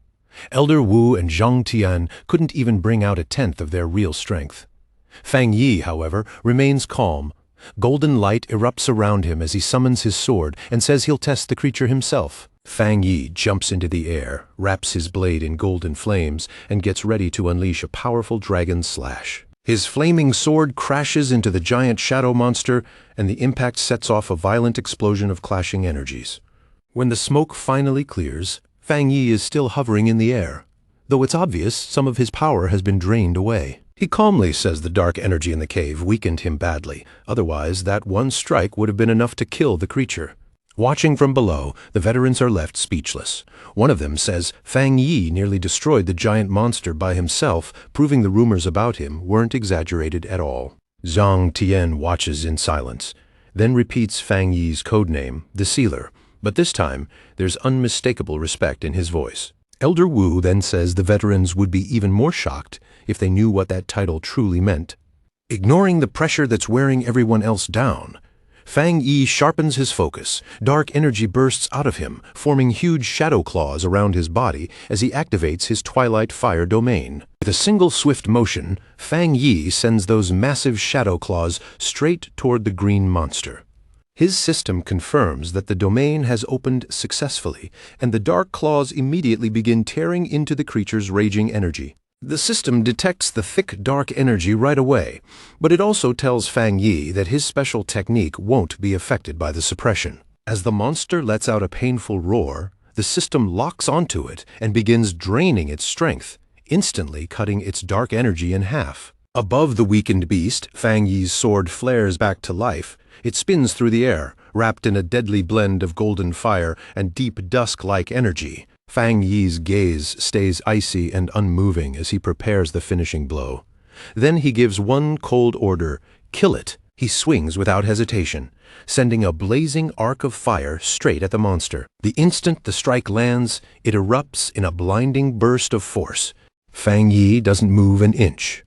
Elder Wu and Zhang Tian couldn't even bring out a tenth of their real strength. Fang Yi, however, remains calm. Golden light erupts around him as he summons his sword and says he'll test the creature himself. Fang Yi jumps into the air, wraps his blade in golden flames, and gets ready to unleash a powerful dragon slash. His flaming sword crashes into the giant shadow monster, and the impact sets off a violent explosion of clashing energies. When the smoke finally clears, Fang Yi is still hovering in the air, though it's obvious some of his power has been drained away. He calmly says the dark energy in the cave weakened him badly, otherwise that one strike would have been enough to kill the creature. Watching from below, the veterans are left speechless. One of them says Fang Yi nearly destroyed the giant monster by himself, proving the rumors about him weren't exaggerated at all. Zhang Tian watches in silence, then repeats Fang Yi's codename, the Sealer, but this time there's unmistakable respect in his voice. Elder Wu then says the veterans would be even more shocked if they knew what that title truly meant. Ignoring the pressure that's wearing everyone else down, Fang Yi sharpens his focus. Dark energy bursts out of him, forming huge shadow claws around his body as he activates his Twilight Fire domain. With a single swift motion, Fang Yi sends those massive shadow claws straight toward the green monster. His system confirms that the domain has opened successfully, and the dark claws immediately begin tearing into the creature's raging energy. The system detects the thick, dark energy right away, but it also tells Fang Yi that his special technique won't be affected by the suppression. As the monster lets out a painful roar, the system locks onto it and begins draining its strength, instantly cutting its dark energy in half. Above the weakened beast, Fang Yi's sword flares back to life. It spins through the air, wrapped in a deadly blend of golden fire and deep dusk-like energy. Fang Yi's gaze stays icy and unmoving as he prepares the finishing blow. Then he gives one cold order, "Kill it." He swings without hesitation, sending a blazing arc of fire straight at the monster. The instant the strike lands, it erupts in a blinding burst of force. Fang Yi doesn't move an inch.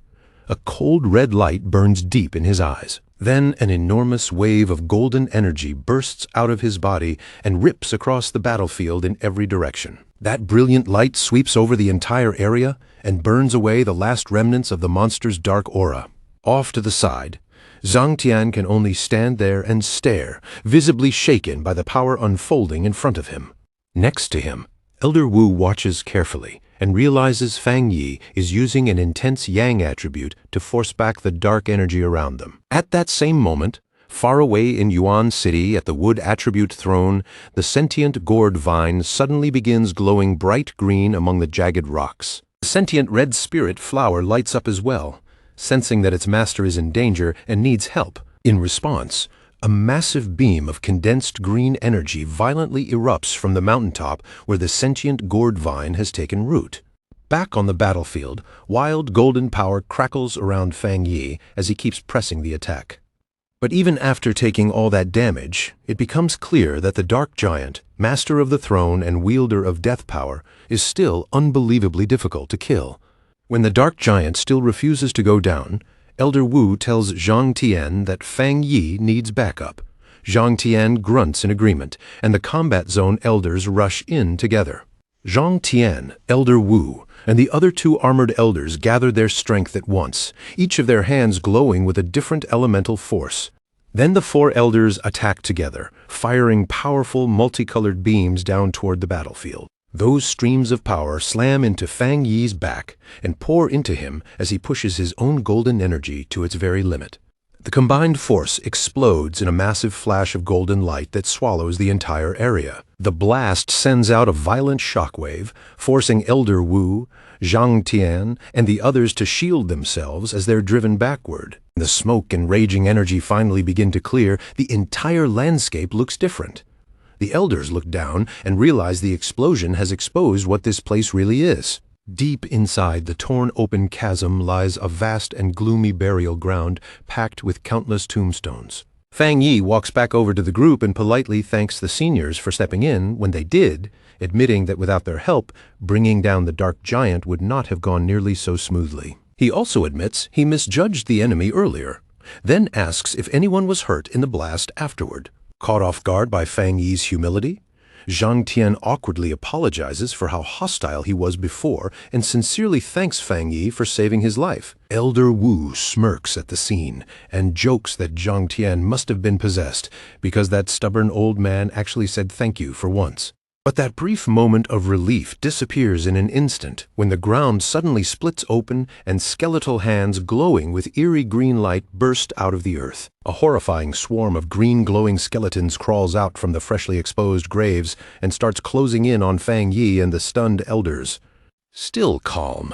A cold red light burns deep in his eyes. Then an enormous wave of golden energy bursts out of his body and rips across the battlefield in every direction. That brilliant light sweeps over the entire area and burns away the last remnants of the monster's dark aura. Off to the side, Zhang Tian can only stand there and stare, visibly shaken by the power unfolding in front of him. Next to him, Elder Wu watches carefully, and realizes Fang Yi is using an intense yang attribute to force back the dark energy around them. At that same moment, far away in Yuan City at the wood attribute throne, the sentient gourd vine suddenly begins glowing bright green among the jagged rocks. The sentient red spirit flower lights up as well, sensing that its master is in danger and needs help. In response, a massive beam of condensed green energy violently erupts from the mountaintop where the sentient gourd vine has taken root. Back on the battlefield, wild golden power crackles around Fang Yi as he keeps pressing the attack. But even after taking all that damage, it becomes clear that the Dark Giant, master of the throne and wielder of death power, is still unbelievably difficult to kill. When the Dark Giant still refuses to go down, Elder Wu tells Zhang Tian that Fang Yi needs backup. Zhang Tian grunts in agreement, and the combat zone elders rush in together. Zhang Tian, Elder Wu, and the other 2 armored elders gather their strength at once, each of their hands glowing with a different elemental force. Then the 4 elders attack together, firing powerful multicolored beams down toward the battlefield. Those streams of power slam into Fang Yi's back and pour into him as he pushes his own golden energy to its very limit. The combined force explodes in a massive flash of golden light that swallows the entire area. The blast sends out a violent shockwave, forcing Elder Wu, Zhang Tian, and the others to shield themselves as they're driven backward. The smoke and raging energy finally begin to clear. The entire landscape looks different. The elders look down and realize the explosion has exposed what this place really is. Deep inside the torn open chasm lies a vast and gloomy burial ground packed with countless tombstones. Fang Yi walks back over to the group and politely thanks the seniors for stepping in when they did, admitting that without their help, bringing down the Dark Giant would not have gone nearly so smoothly. He also admits he misjudged the enemy earlier, then asks if anyone was hurt in the blast afterward. Caught off guard by Fang Yi's humility, Zhang Tian awkwardly apologizes for how hostile he was before and sincerely thanks Fang Yi for saving his life. Elder Wu smirks at the scene and jokes that Zhang Tian must have been possessed because that stubborn old man actually said thank you for once. But that brief moment of relief disappears in an instant when the ground suddenly splits open and skeletal hands glowing with eerie green light burst out of the earth. A horrifying swarm of green glowing skeletons crawls out from the freshly exposed graves and starts closing in on Fang Yi and the stunned elders. Still calm,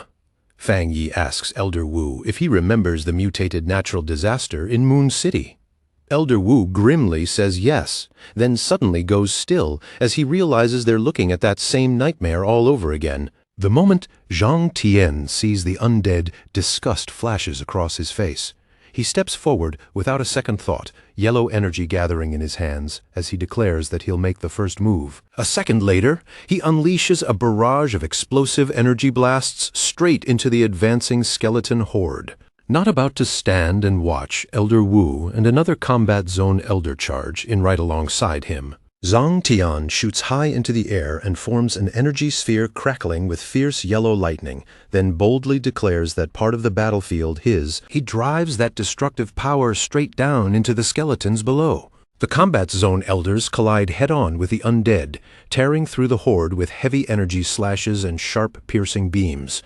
Fang Yi asks Elder Wu if he remembers the mutated natural disaster in Moon City. Elder Wu grimly says yes, then suddenly goes still as he realizes they're looking at that same nightmare all over again. The moment Zhang Tian sees the undead, disgust flashes across his face. He steps forward without a second thought, yellow energy gathering in his hands as he declares that he'll make the first move. A second later, he unleashes a barrage of explosive energy blasts straight into the advancing skeleton horde. Not about to stand and watch Elder Wu and another combat zone elder charge in right alongside him, Zhang Tian shoots high into the air and forms an energy sphere crackling with fierce yellow lightning, then boldly declares that part of the battlefield his. He drives that destructive power straight down into the skeletons below. The combat zone elders collide head-on with the undead, tearing through the horde with heavy energy slashes and sharp, piercing beams.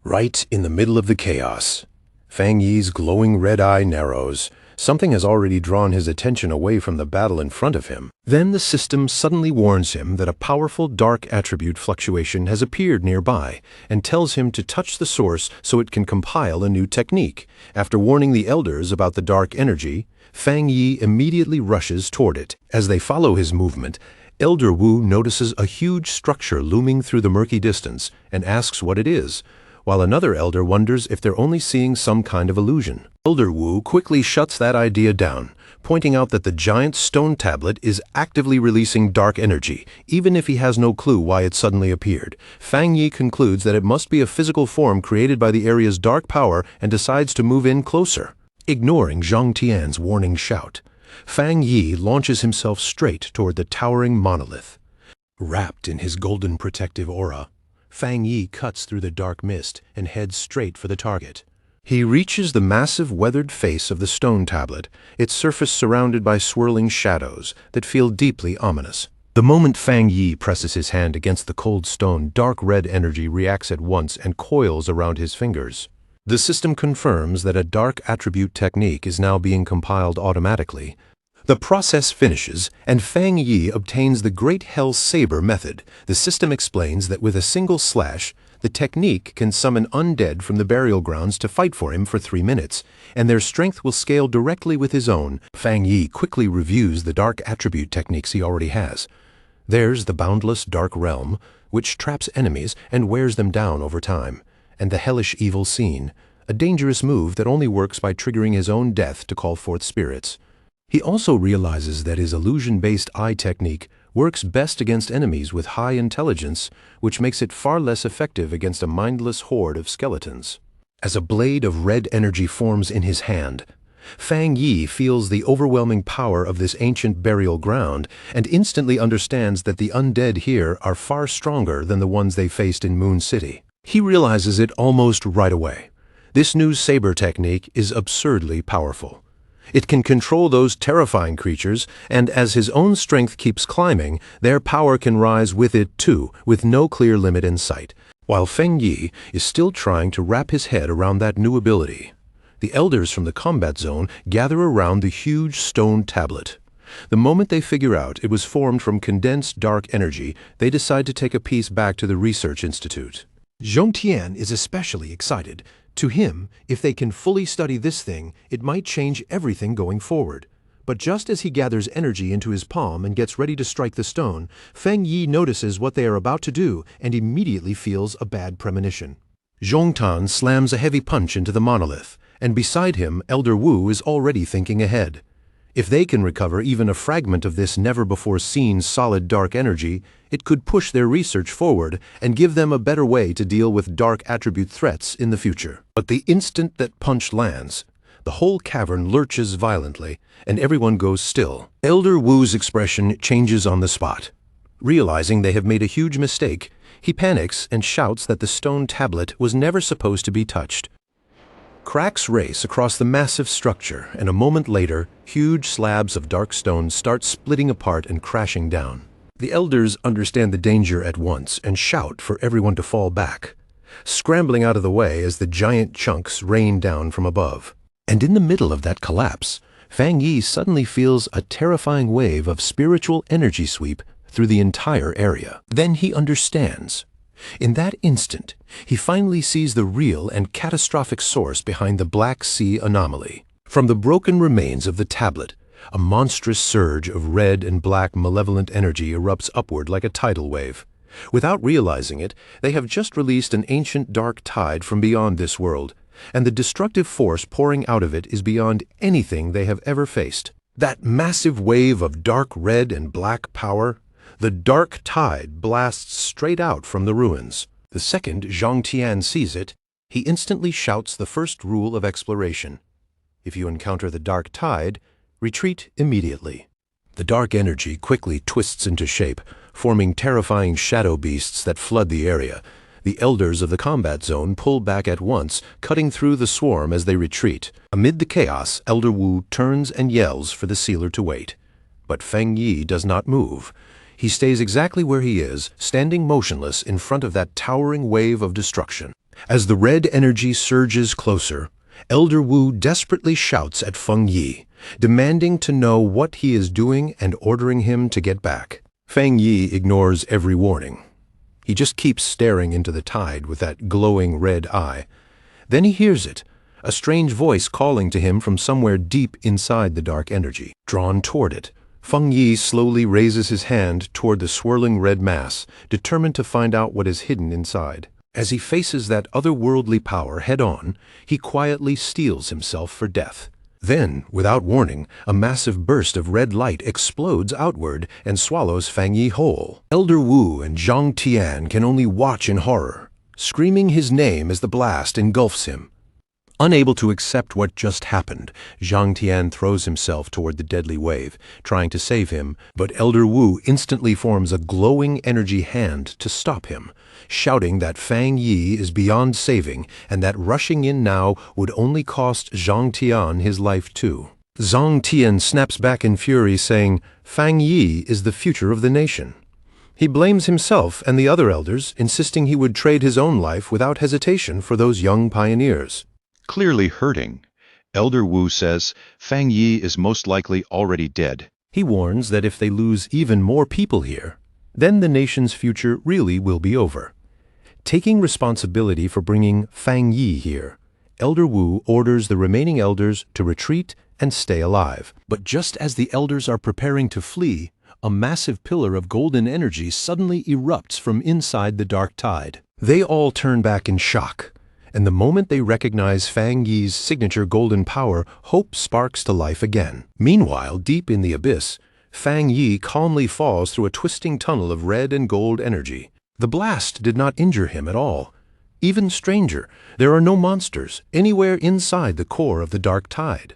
Right in the middle of the chaos, Fang Yi's glowing red eye narrows. Something has already drawn his attention away from the battle in front of him. Then the system suddenly warns him that a powerful dark attribute fluctuation has appeared nearby and tells him to touch the source so it can compile a new technique. After warning the elders about the dark energy, Fang Yi immediately rushes toward it. As they follow his movement, Elder Wu notices a huge structure looming through the murky distance and asks what it is, while another elder wonders if they're only seeing some kind of illusion. Elder Wu quickly shuts that idea down, pointing out that the giant stone tablet is actively releasing dark energy, even if he has no clue why it suddenly appeared. Fang Yi concludes that it must be a physical form created by the area's dark power and decides to move in closer. Ignoring Zhang Tian's warning shout, Fang Yi launches himself straight toward the towering monolith. Wrapped in his golden protective aura, Fang Yi cuts through the dark mist and heads straight for the target. He reaches the massive weathered face of the stone tablet, its surface surrounded by swirling shadows that feel deeply ominous. The moment Fang Yi presses his hand against the cold stone, dark red energy reacts at once and coils around his fingers. The system confirms that a dark attribute technique is now being compiled automatically. The process finishes, and Fang Yi obtains the Great Hell Saber method. The system explains that with a single slash, the technique can summon undead from the burial grounds to fight for him for 3 minutes, and their strength will scale directly with his own. Fang Yi quickly reviews the dark attribute techniques he already has. There's the Boundless Dark Realm, which traps enemies and wears them down over time, and the Hellish Evil Scene, a dangerous move that only works by triggering his own death to call forth spirits. He also realizes that his illusion-based eye technique works best against enemies with high intelligence, which makes it far less effective against a mindless horde of skeletons. As a blade of red energy forms in his hand, Fang Yi feels the overwhelming power of this ancient burial ground and instantly understands that the undead here are far stronger than the ones they faced in Moon City. He realizes it almost right away. This new saber technique is absurdly powerful. It can control those terrifying creatures, and as his own strength keeps climbing, their power can rise with it too, with no clear limit in sight. While Feng Yi is still trying to wrap his head around that new ability, the elders from the combat zone gather around the huge stone tablet. The moment they figure out it was formed from condensed dark energy, they decide to take a piece back to the research institute. Zhong Tian is especially excited. To him, if they can fully study this thing, it might change everything going forward. But just as he gathers energy into his palm and gets ready to strike the stone, Feng Yi notices what they are about to do and immediately feels a bad premonition. Zhong Tan slams a heavy punch into the monolith, and beside him, Elder Wu is already thinking ahead. If they can recover even a fragment of this never-before-seen solid dark energy, it could push their research forward and give them a better way to deal with dark attribute threats in the future. But the instant that punch lands, the whole cavern lurches violently, and everyone goes still. Elder Wu's expression changes on the spot. Realizing they have made a huge mistake, he panics and shouts that the stone tablet was never supposed to be touched. Cracks race across the massive structure, and a moment later, huge slabs of dark stone start splitting apart and crashing down. The elders understand the danger at once and shout for everyone to fall back, scrambling out of the way as the giant chunks rain down from above. And in the middle of that collapse, Fang Yi suddenly feels a terrifying wave of spiritual energy sweep through the entire area. Then he understands. In that instant, he finally sees the real and catastrophic source behind the Black Sea anomaly. From the broken remains of the tablet, a monstrous surge of red and black malevolent energy erupts upward like a tidal wave. Without realizing it, they have just released an ancient dark tide from beyond this world, and the destructive force pouring out of it is beyond anything they have ever faced. That massive wave of dark red and black power, the dark tide blasts straight out from the ruins. The second Zhong Tian sees it, he instantly shouts the first rule of exploration. If you encounter the dark tide, retreat immediately. The dark energy quickly twists into shape, forming terrifying shadow beasts that flood the area. The elders of the combat zone pull back at once, cutting through the swarm as they retreat. Amid the chaos, Elder Wu turns and yells for the sealer to wait. But Feng Yi does not move. He stays exactly where he is, standing motionless in front of that towering wave of destruction. As the red energy surges closer, Elder Wu desperately shouts at Feng Yi, demanding to know what he is doing and ordering him to get back. Feng Yi ignores every warning. He just keeps staring into the tide with that glowing red eye. Then he hears it, a strange voice calling to him from somewhere deep inside the dark energy. Drawn toward it, Feng Yi slowly raises his hand toward the swirling red mass, determined to find out what is hidden inside. As he faces that otherworldly power head-on, he quietly steels himself for death. Then, without warning, a massive burst of red light explodes outward and swallows Feng Yi whole. Elder Wu and Zhong Tian can only watch in horror, screaming his name as the blast engulfs him. Unable to accept what just happened, Zhang Tian throws himself toward the deadly wave, trying to save him, but Elder Wu instantly forms a glowing energy hand to stop him, shouting that Feng Yi is beyond saving and that rushing in now would only cost Zhang Tian his life too. Zhang Tian snaps back in fury, saying, Fang Yi is the future of the nation. He blames himself and the other elders, insisting he would trade his own life without hesitation for those young pioneers. Clearly hurting, Elder Wu says Fang Yi is most likely already dead. He warns that if they lose even more people here, then the nation's future really will be over. Taking responsibility for bringing Fang Yi here, Elder Wu orders the remaining elders to retreat and stay alive. But just as the elders are preparing to flee, a massive pillar of golden energy suddenly erupts from inside the dark tide. They all turn back in shock, and the moment they recognize Fang Yi's signature golden power, hope sparks to life again. Meanwhile, deep in the abyss, Fang Yi calmly falls through a twisting tunnel of red and gold energy. The blast did not injure him at all. Even stranger, there are no monsters anywhere inside the core of the dark tide.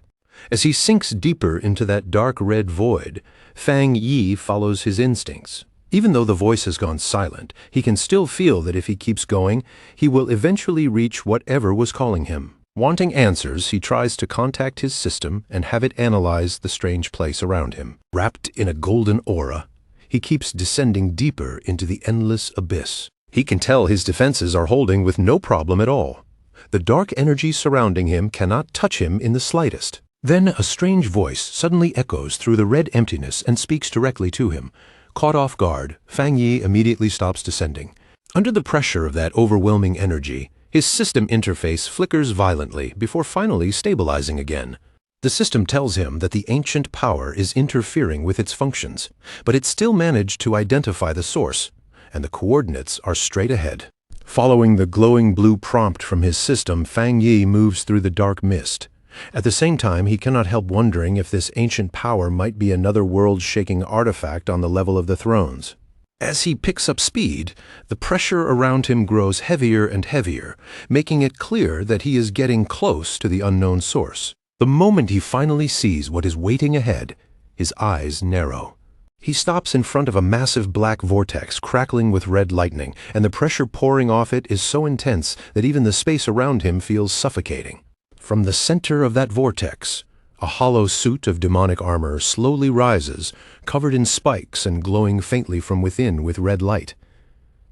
As he sinks deeper into that dark red void, Fang Yi follows his instincts. Even though the voice has gone silent, he can still feel that if he keeps going, he will eventually reach whatever was calling him. Wanting answers, he tries to contact his system and have it analyze the strange place around him. Wrapped in a golden aura, he keeps descending deeper into the endless abyss. He can tell his defenses are holding with no problem at all. The dark energy surrounding him cannot touch him in the slightest. Then a strange voice suddenly echoes through the red emptiness and speaks directly to him. Caught off guard, Fang Yi immediately stops descending. Under the pressure of that overwhelming energy, his system interface flickers violently before finally stabilizing again. The system tells him that the ancient power is interfering with its functions, but it still managed to identify the source, and the coordinates are straight ahead. Following the glowing blue prompt from his system, Fang Yi moves through the dark mist. At the same time, he cannot help wondering if this ancient power might be another world-shaking artifact on the level of the thrones. As he picks up speed, the pressure around him grows heavier and heavier, making it clear that he is getting close to the unknown source. The moment he finally sees what is waiting ahead, his eyes narrow. He stops in front of a massive black vortex crackling with red lightning, and the pressure pouring off it is so intense that even the space around him feels suffocating. From the center of that vortex, a hollow suit of demonic armor slowly rises, covered in spikes and glowing faintly from within with red light.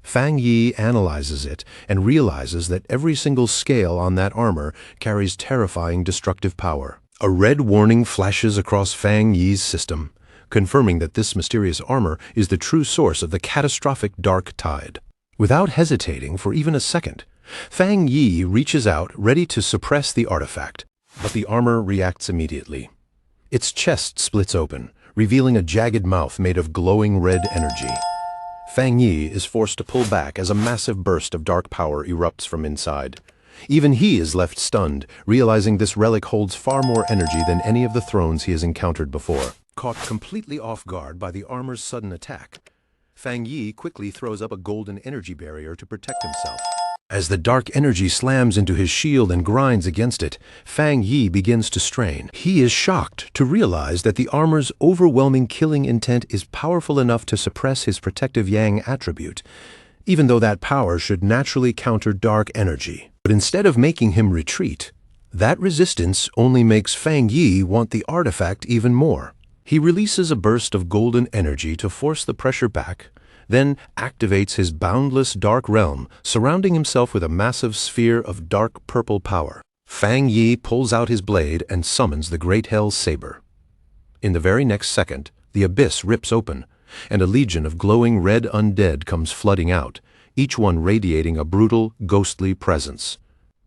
Fang Yi analyzes it and realizes that every single scale on that armor carries terrifying destructive power. A red warning flashes across Fang Yi's system, confirming that this mysterious armor is the true source of the catastrophic dark tide. Without hesitating for even a second, Fang Yi reaches out, ready to suppress the artifact, but the armor reacts immediately. Its chest splits open, revealing a jagged mouth made of glowing red energy. Fang Yi is forced to pull back as a massive burst of dark power erupts from inside. Even he is left stunned, realizing this relic holds far more energy than any of the thrones he has encountered before. Caught completely off guard by the armor's sudden attack, Fang Yi quickly throws up a golden energy barrier to protect himself. As the dark energy slams into his shield and grinds against it, Fang Yi begins to strain. He is shocked to realize that the armor's overwhelming killing intent is powerful enough to suppress his protective yang attribute, even though that power should naturally counter dark energy. But instead of making him retreat, that resistance only makes Fang Yi want the artifact even more. He releases a burst of golden energy to force the pressure back, then activates his boundless dark realm, surrounding himself with a massive sphere of dark purple power. Fang Yi pulls out his blade and summons the Great Hell Saber. In the very next second, the abyss rips open, and a legion of glowing red undead comes flooding out, each one radiating a brutal, ghostly presence.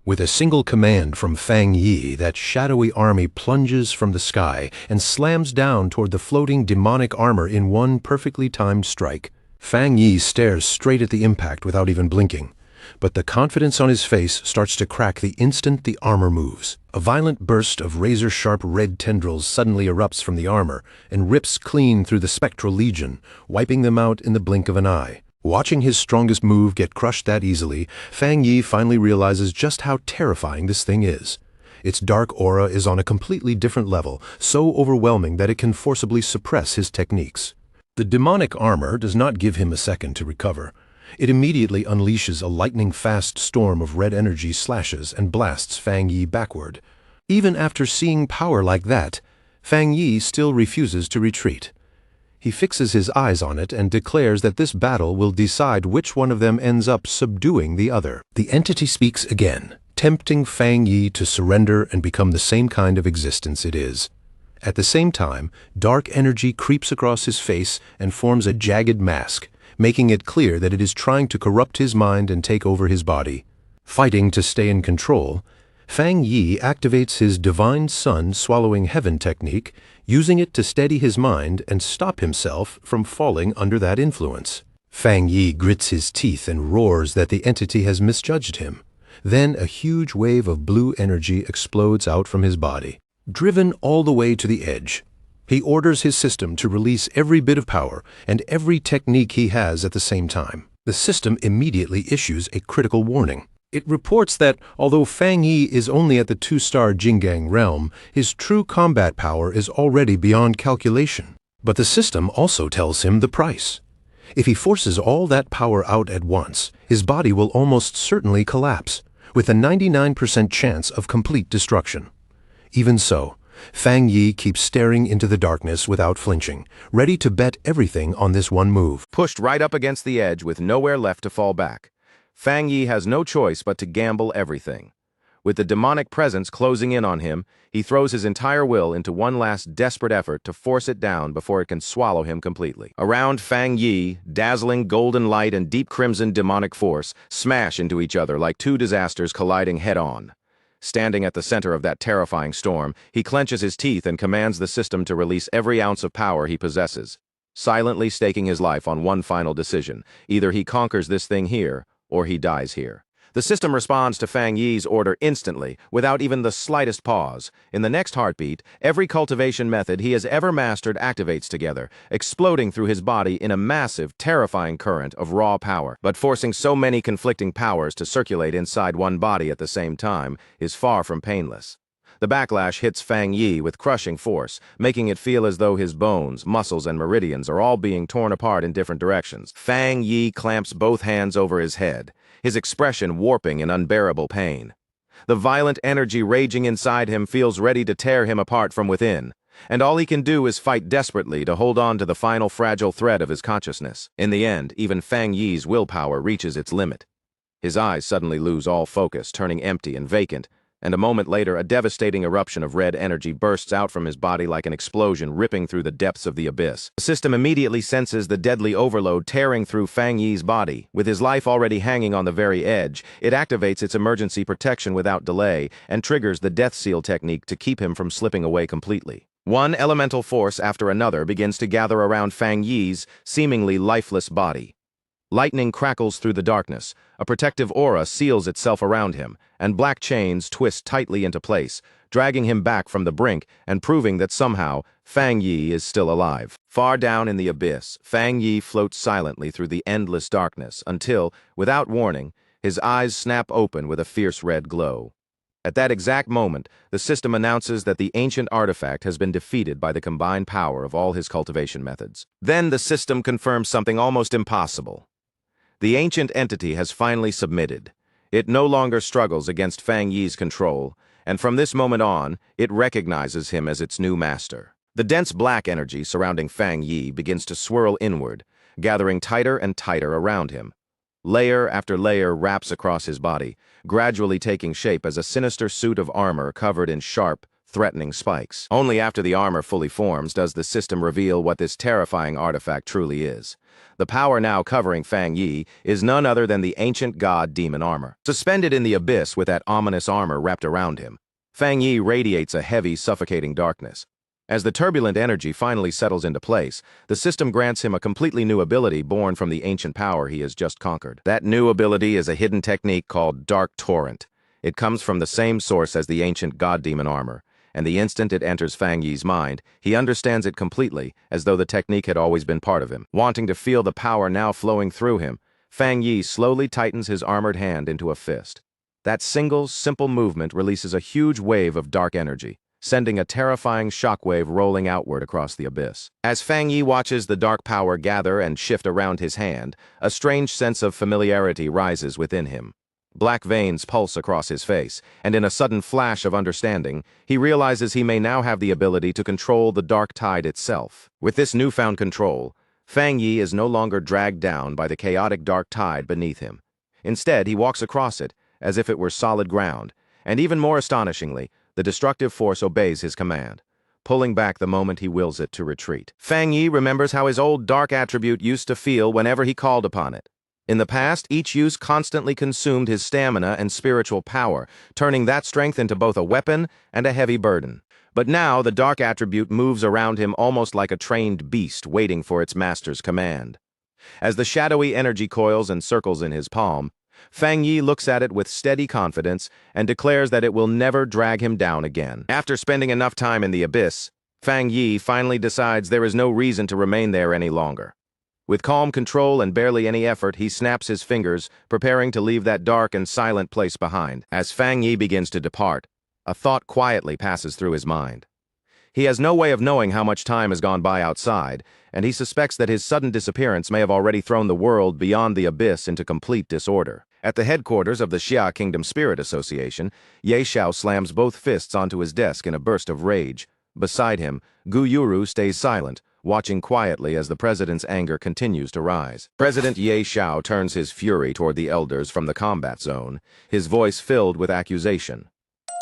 With a single command from Fang Yi, that shadowy army plunges from the sky and slams down toward the floating demonic armor in one perfectly timed strike. Fang Yi stares straight at the impact without even blinking, but the confidence on his face starts to crack the instant the armor moves. A violent burst of razor-sharp red tendrils suddenly erupts from the armor and rips clean through the spectral legion, wiping them out in the blink of an eye. Watching his strongest move get crushed that easily, Fang Yi finally realizes just how terrifying this thing is. Its dark aura is on a completely different level, so overwhelming that it can forcibly suppress his techniques. The demonic armor does not give him a second to recover. It immediately unleashes a lightning-fast storm of red energy slashes and blasts Fang Yi backward. Even after seeing power like that, Fang Yi still refuses to retreat. He fixes his eyes on it and declares that this battle will decide which one of them ends up subduing the other. The entity speaks again, tempting Fang Yi to surrender and become the same kind of existence it is. At the same time, dark energy creeps across his face and forms a jagged mask, making it clear that it is trying to corrupt his mind and take over his body. Fighting to stay in control, Fang Yi activates his Divine Sun Swallowing Heaven technique, using it to steady his mind and stop himself from falling under that influence. Fang Yi grits his teeth and roars that the entity has misjudged him. Then a huge wave of blue energy explodes out from his body. Driven all the way to the edge, he orders his system to release every bit of power and every technique he has at the same time. The system immediately issues a critical warning. It reports that although Fang Yi is only at the 2-star Jingang realm, his true combat power is already beyond calculation. But the system also tells him the price. If he forces all that power out at once, his body will almost certainly collapse, with a 99% chance of complete destruction. Even so, Fang Yi keeps staring into the darkness without flinching, ready to bet everything on this one move. Pushed right up against the edge with nowhere left to fall back, Fang Yi has no choice but to gamble everything. With the demonic presence closing in on him, he throws his entire will into one last desperate effort to force it down before it can swallow him completely. Around Fang Yi, dazzling golden light and deep crimson demonic force smash into each other like two disasters colliding head-on. Standing at the center of that terrifying storm, he clenches his teeth and commands the system to release every ounce of power he possesses, silently staking his life on one final decision. Either he conquers this thing here, or he dies here. The system responds to Fang Yi's order instantly, without even the slightest pause. In the next heartbeat, every cultivation method he has ever mastered activates together, exploding through his body in a massive, terrifying current of raw power. But forcing so many conflicting powers to circulate inside one body at the same time is far from painless. The backlash hits Fang Yi with crushing force, making it feel as though his bones, muscles, and meridians are all being torn apart in different directions. Fang Yi clamps both hands over his head, his expression warping in unbearable pain. The violent energy raging inside him feels ready to tear him apart from within, and all he can do is fight desperately to hold on to the final fragile thread of his consciousness. In the end, even Fang Yi's willpower reaches its limit. His eyes suddenly lose all focus, turning empty and vacant, and a moment later a devastating eruption of red energy bursts out from his body like an explosion ripping through the depths of the abyss. The system immediately senses the deadly overload tearing through Fang Yi's body. With his life already hanging on the very edge, it activates its emergency protection without delay and triggers the death seal technique to keep him from slipping away completely. One elemental force after another begins to gather around Fang Yi's seemingly lifeless body. Lightning crackles through the darkness, a protective aura seals itself around him, and black chains twist tightly into place, dragging him back from the brink and proving that somehow Fang Yi is still alive. Far down in the abyss, Fang Yi floats silently through the endless darkness until, without warning, his eyes snap open with a fierce red glow. At that exact moment, the system announces that the ancient artifact has been defeated by the combined power of all his cultivation methods. Then the system confirms something almost impossible. The ancient entity has finally submitted. It no longer struggles against Fang Yi's control, and from this moment on, it recognizes him as its new master. The dense black energy surrounding Fang Yi begins to swirl inward, gathering tighter and tighter around him. Layer after layer wraps across his body, gradually taking shape as a sinister suit of armor covered in sharp, threatening spikes. Only after the armor fully forms does the system reveal what this terrifying artifact truly is. The power now covering Fang Yi is none other than the ancient god demon armor. Suspended in the abyss with that ominous armor wrapped around him, Fang Yi radiates a heavy, suffocating darkness. As the turbulent energy finally settles into place, the system grants him a completely new ability born from the ancient power he has just conquered. That new ability is a hidden technique called Dark Torrent. It comes from the same source as the ancient god demon armor, and the instant it enters Fang Yi's mind, he understands it completely, as though the technique had always been part of him. Wanting to feel the power now flowing through him, Fang Yi slowly tightens his armored hand into a fist. That single, simple movement releases a huge wave of dark energy, sending a terrifying shockwave rolling outward across the abyss. As Fang Yi watches the dark power gather and shift around his hand, a strange sense of familiarity rises within him. Black veins pulse across his face, and in a sudden flash of understanding, he realizes he may now have the ability to control the dark tide itself. With this newfound control, Fang Yi is no longer dragged down by the chaotic dark tide beneath him. Instead, he walks across it, as if it were solid ground, and even more astonishingly, the destructive force obeys his command, pulling back the moment he wills it to retreat. Fang Yi remembers how his old dark attribute used to feel whenever he called upon it. In the past, each use constantly consumed his stamina and spiritual power, turning that strength into both a weapon and a heavy burden. But now, the dark attribute moves around him almost like a trained beast waiting for its master's command. As the shadowy energy coils and circles in his palm, Fang Yi looks at it with steady confidence and declares that it will never drag him down again. After spending enough time in the abyss, Fang Yi finally decides there is no reason to remain there any longer. With calm control and barely any effort, he snaps his fingers, preparing to leave that dark and silent place behind. As Fang Yi begins to depart, a thought quietly passes through his mind. He has no way of knowing how much time has gone by outside, and he suspects that his sudden disappearance may have already thrown the world beyond the abyss into complete disorder. At the headquarters of the Xia Kingdom Spirit Association, Ye Xiao slams both fists onto his desk in a burst of rage. Beside him, Gu Yuru stays silent, watching quietly as the president's anger continues to rise. President Ye Xiao turns his fury toward the elders from the combat zone, his voice filled with accusation.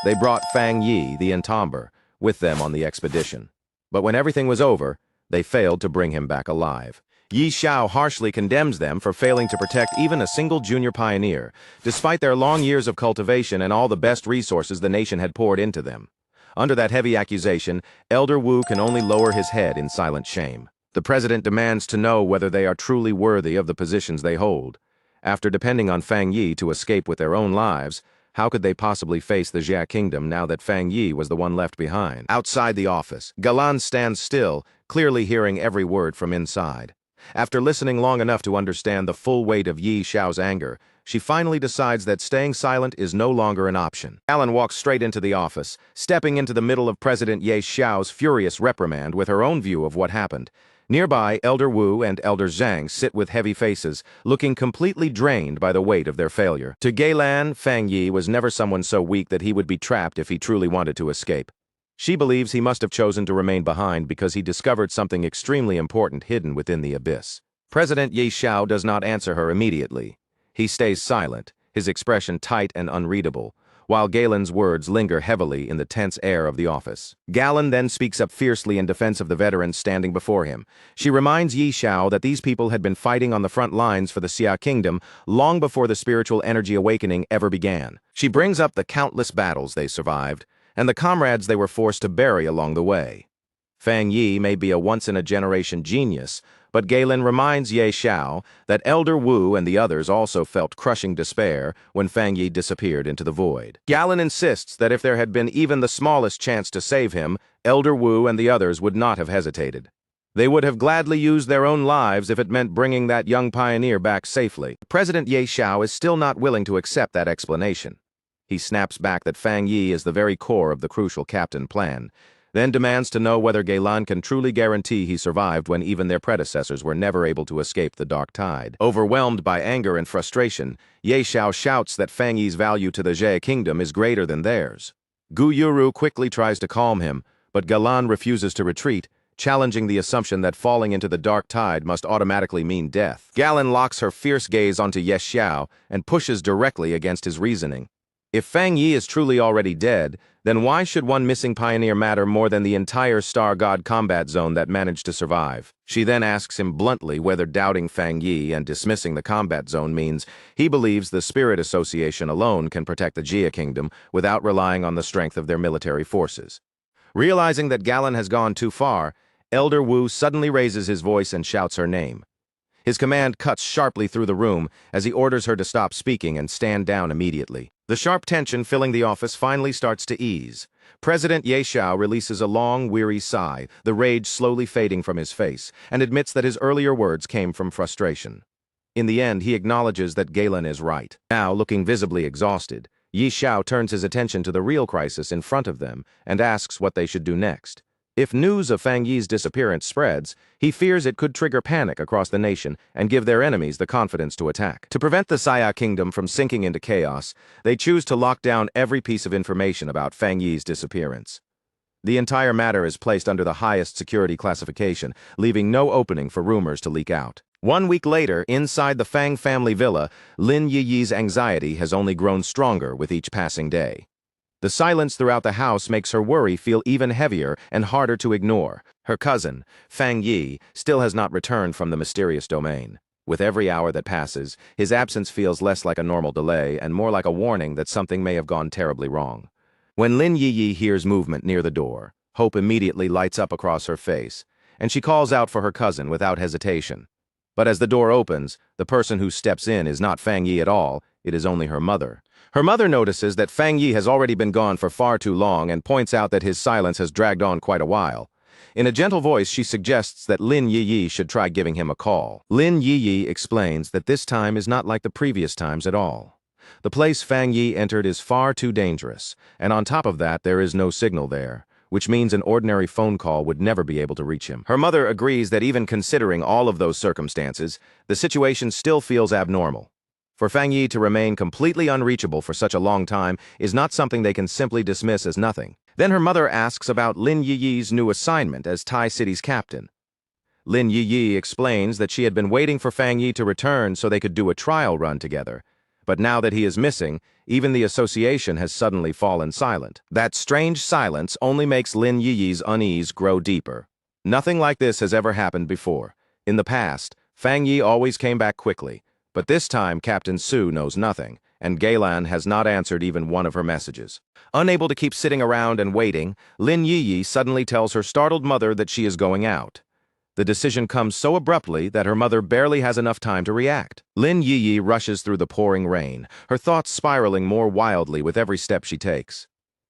They brought Fang Yi, the entomber, with them on the expedition. But when everything was over, they failed to bring him back alive. Ye Xiao harshly condemns them for failing to protect even a single junior pioneer, despite their long years of cultivation and all the best resources the nation had poured into them. Under that heavy accusation, Elder Wu can only lower his head in silent shame. The president demands to know whether they are truly worthy of the positions they hold. After depending on Fang Yi to escape with their own lives, how could they possibly face the Xia Kingdom now that Fang Yi was the one left behind? Outside the office, Galan stands still, clearly hearing every word from inside. After listening long enough to understand the full weight of Ye Xiao's anger, she finally decides that staying silent is no longer an option. Galan walks straight into the office, stepping into the middle of President Ye Xiao's furious reprimand with her own view of what happened. Nearby, Elder Wu and Elder Zhang sit with heavy faces, looking completely drained by the weight of their failure. To Galan, Fang Yi was never someone so weak that he would be trapped if he truly wanted to escape. She believes he must have chosen to remain behind because he discovered something extremely important hidden within the abyss. President Ye Xiao does not answer her immediately. He stays silent, his expression tight and unreadable, while Galen's words linger heavily in the tense air of the office. Galan then speaks up fiercely in defense of the veterans standing before him. She reminds Ye Xiao that these people had been fighting on the front lines for the Xia Kingdom long before the spiritual energy awakening ever began. She brings up the countless battles they survived, and the comrades they were forced to bury along the way. Fang Yi may be a once-in-a-generation genius, but Galan reminds Ye Xiao that Elder Wu and the others also felt crushing despair when Fang Yi disappeared into the void. Galan insists that if there had been even the smallest chance to save him, Elder Wu and the others would not have hesitated. They would have gladly used their own lives if it meant bringing that young pioneer back safely. President Ye Xiao is still not willing to accept that explanation. He snaps back that Fang Yi is the very core of the crucial captain plan, then demands to know whether Galan can truly guarantee he survived when even their predecessors were never able to escape the dark tide. Overwhelmed by anger and frustration, Ye Xiao shouts that Fang Yi's value to the Xia Kingdom is greater than theirs. Gu Yuru quickly tries to calm him, but Galan refuses to retreat, challenging the assumption that falling into the dark tide must automatically mean death. Galan locks her fierce gaze onto Ye Xiao and pushes directly against his reasoning. If Fang Yi is truly already dead, then why should one missing pioneer matter more than the entire Star God combat zone that managed to survive? She then asks him bluntly whether doubting Fang Yi and dismissing the combat zone means he believes the Spirit Association alone can protect the Xia Kingdom without relying on the strength of their military forces. Realizing that Galan has gone too far, Elder Wu suddenly raises his voice and shouts her name. His command cuts sharply through the room as he orders her to stop speaking and stand down immediately. The sharp tension filling the office finally starts to ease. President Ye Xiao releases a long, weary sigh, the rage slowly fading from his face, and admits that his earlier words came from frustration. In the end, he acknowledges that Galan is right. Now, looking visibly exhausted, Ye Xiao turns his attention to the real crisis in front of them and asks what they should do next. If news of Fang Yi's disappearance spreads, he fears it could trigger panic across the nation and give their enemies the confidence to attack. To prevent the Xia kingdom from sinking into chaos, they choose to lock down every piece of information about Fang Yi's disappearance. The entire matter is placed under the highest security classification, leaving no opening for rumors to leak out. 1 week later, inside the Fang family villa, Lin Yiyi's anxiety has only grown stronger with each passing day. The silence throughout the house makes her worry feel even heavier and harder to ignore. Her cousin, Fang Yi, still has not returned from the mysterious domain. With every hour that passes, his absence feels less like a normal delay and more like a warning that something may have gone terribly wrong. When Lin Yiyi hears movement near the door, hope immediately lights up across her face, and she calls out for her cousin without hesitation. But as the door opens, the person who steps in is not Fang Yi at all, it is only her mother. Her mother notices that Fang Yi has already been gone for far too long and points out that his silence has dragged on quite a while. In a gentle voice, she suggests that Lin Yiyi should try giving him a call. Lin Yiyi explains that this time is not like the previous times at all. The place Fang Yi entered is far too dangerous, and on top of that, there is no signal there, which means an ordinary phone call would never be able to reach him. Her mother agrees that even considering all of those circumstances, the situation still feels abnormal. For Fang Yi to remain completely unreachable for such a long time is not something they can simply dismiss as nothing. Then her mother asks about Lin Yiyi's new assignment as Tai City's captain. Lin Yiyi explains that she had been waiting for Fang Yi to return so they could do a trial run together. But now that he is missing, even the association has suddenly fallen silent. That strange silence only makes Lin Yiyi's unease grow deeper. Nothing like this has ever happened before. In the past, Fang Yi always came back quickly. But this time, Captain Su knows nothing, and Geylan has not answered even one of her messages. Unable to keep sitting around and waiting, Lin Yiyi suddenly tells her startled mother that she is going out. The decision comes so abruptly that her mother barely has enough time to react. Lin Yiyi rushes through the pouring rain, her thoughts spiraling more wildly with every step she takes.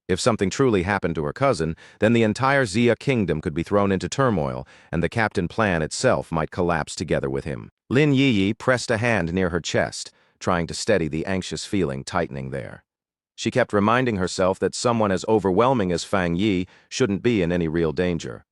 If something truly happened to her cousin, then the entire Xia kingdom could be thrown into turmoil, and the captain plan itself might collapse together with him. Lin Yiyi pressed a hand near her chest, trying to steady the anxious feeling tightening there. She kept reminding herself that someone as overwhelming as Fang Yi shouldn't be in any real danger.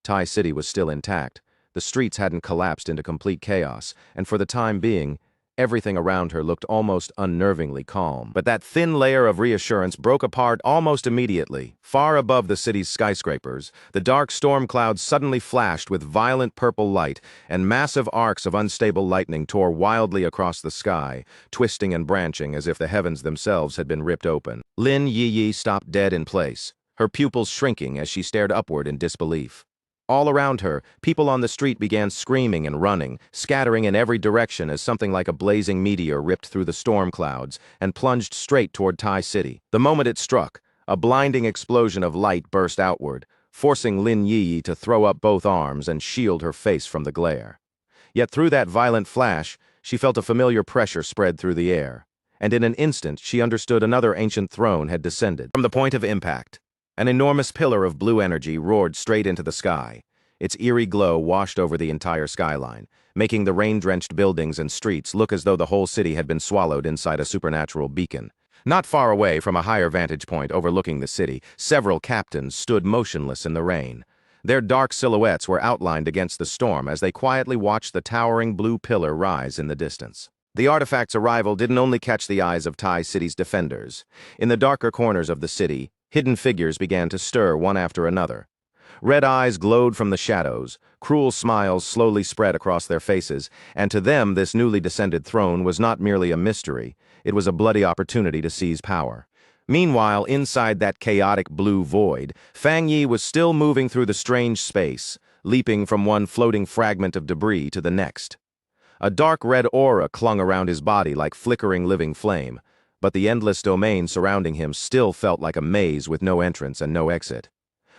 Tai City was still intact. The streets hadn't collapsed into complete chaos, and for the time being, everything around her looked almost unnervingly calm. But that thin layer of reassurance broke apart almost immediately. Far above the city's skyscrapers, the dark storm clouds suddenly flashed with violent purple light, and massive arcs of unstable lightning tore wildly across the sky, twisting and branching as if the heavens themselves had been ripped open. Lin Yiyi stopped dead in place, her pupils shrinking as she stared upward in disbelief. All around her, people on the street began screaming and running, scattering in every direction as something like a blazing meteor ripped through the storm clouds and plunged straight toward Tai City. The moment it struck, a blinding explosion of light burst outward, forcing Lin Yiyi to throw up both arms and shield her face from the glare. Yet through that violent flash, she felt a familiar pressure spread through the air, and in an instant she understood another ancient throne had descended. From the point of impact, an enormous pillar of blue energy roared straight into the sky. Its eerie glow washed over the entire skyline, making the rain-drenched buildings and streets look as though the whole city had been swallowed inside a supernatural beacon. Not far away, from a higher vantage point overlooking the city, several captains stood motionless in the rain. Their dark silhouettes were outlined against the storm as they quietly watched the towering blue pillar rise in the distance. The artifact's arrival didn't only catch the eyes of Tai City's defenders. In the darker corners of the city, hidden figures began to stir one after another. Red eyes glowed from the shadows, cruel smiles slowly spread across their faces, and to them this newly descended throne was not merely a mystery, it was a bloody opportunity to seize power. Meanwhile, inside that chaotic blue void, Fang Yi was still moving through the strange space, leaping from one floating fragment of debris to the next. A dark red aura clung around his body like flickering living flame, but the endless domain surrounding him still felt like a maze with no entrance and no exit.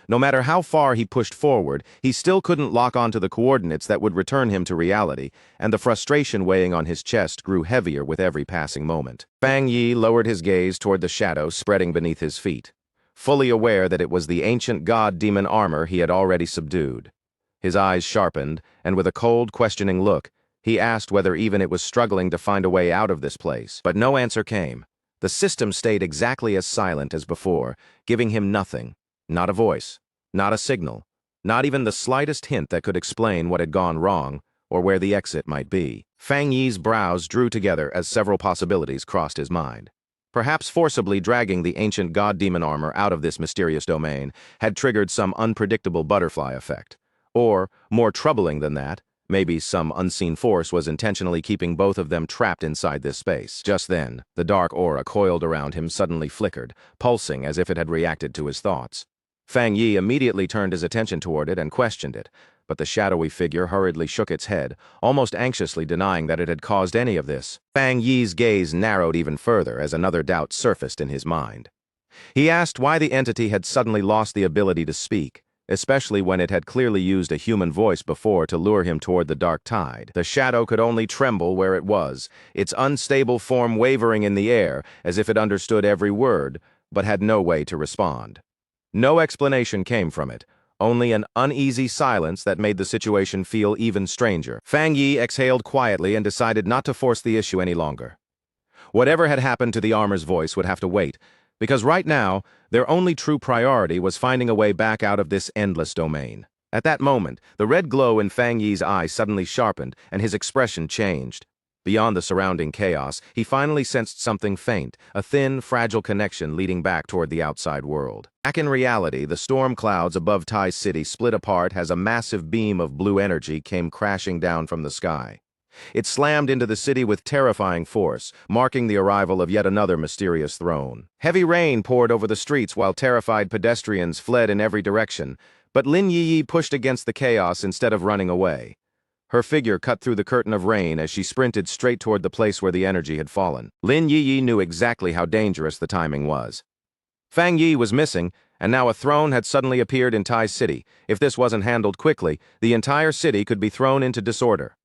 No matter how far he pushed forward, he still couldn't lock onto the coordinates that would return him to reality, and the frustration weighing on his chest grew heavier with every passing moment. Fang Yi lowered his gaze toward the shadow spreading beneath his feet, fully aware that it was the ancient god-demon armor he had already subdued. His eyes sharpened, and with a cold, questioning look, he asked whether even it was struggling to find a way out of this place. But no answer came. The system stayed exactly as silent as before, giving him nothing. Not a voice, not a signal, Not even the slightest hint that could explain what had gone wrong or where the exit might be. Fang Yi's brows drew together as several possibilities crossed his mind. Perhaps forcibly dragging the ancient god-demon armor out of this mysterious domain had triggered some unpredictable butterfly effect. Or, more troubling than that, maybe some unseen force was intentionally keeping both of them trapped inside this space. Just then, the dark aura coiled around him suddenly flickered, pulsing as if it had reacted to his thoughts. Fang Yi immediately turned his attention toward it and questioned it, but the shadowy figure hurriedly shook its head, almost anxiously denying that it had caused any of this. Fang Yi's gaze narrowed even further as another doubt surfaced in his mind. He asked why the entity had suddenly lost the ability to speak, especially when it had clearly used a human voice before to lure him toward the dark tide. The shadow could only tremble where it was, its unstable form wavering in the air as if it understood every word, but had no way to respond. No explanation came from it, only an uneasy silence that made the situation feel even stranger. Fang Yi exhaled quietly and decided not to force the issue any longer. Whatever had happened to the armor's voice would have to wait, because right now, their only true priority was finding a way back out of this endless domain. At that moment, the red glow in Fang Yi's eyes suddenly sharpened, and his expression changed. Beyond the surrounding chaos, he finally sensed something faint, a thin, fragile connection leading back toward the outside world. Back in reality, the storm clouds above Tai City split apart as a massive beam of blue energy came crashing down from the sky. It slammed into the city with terrifying force, marking the arrival of yet another mysterious throne. Heavy rain poured over the streets while terrified pedestrians fled in every direction, but Lin Yiyi pushed against the chaos instead of running away. Her figure cut through the curtain of rain as she sprinted straight toward the place where the energy had fallen. Lin Yiyi knew exactly how dangerous the timing was. Fang Yi was missing, and now a throne had suddenly appeared in Tai City. If this wasn't handled quickly, the entire city could be thrown into disorder.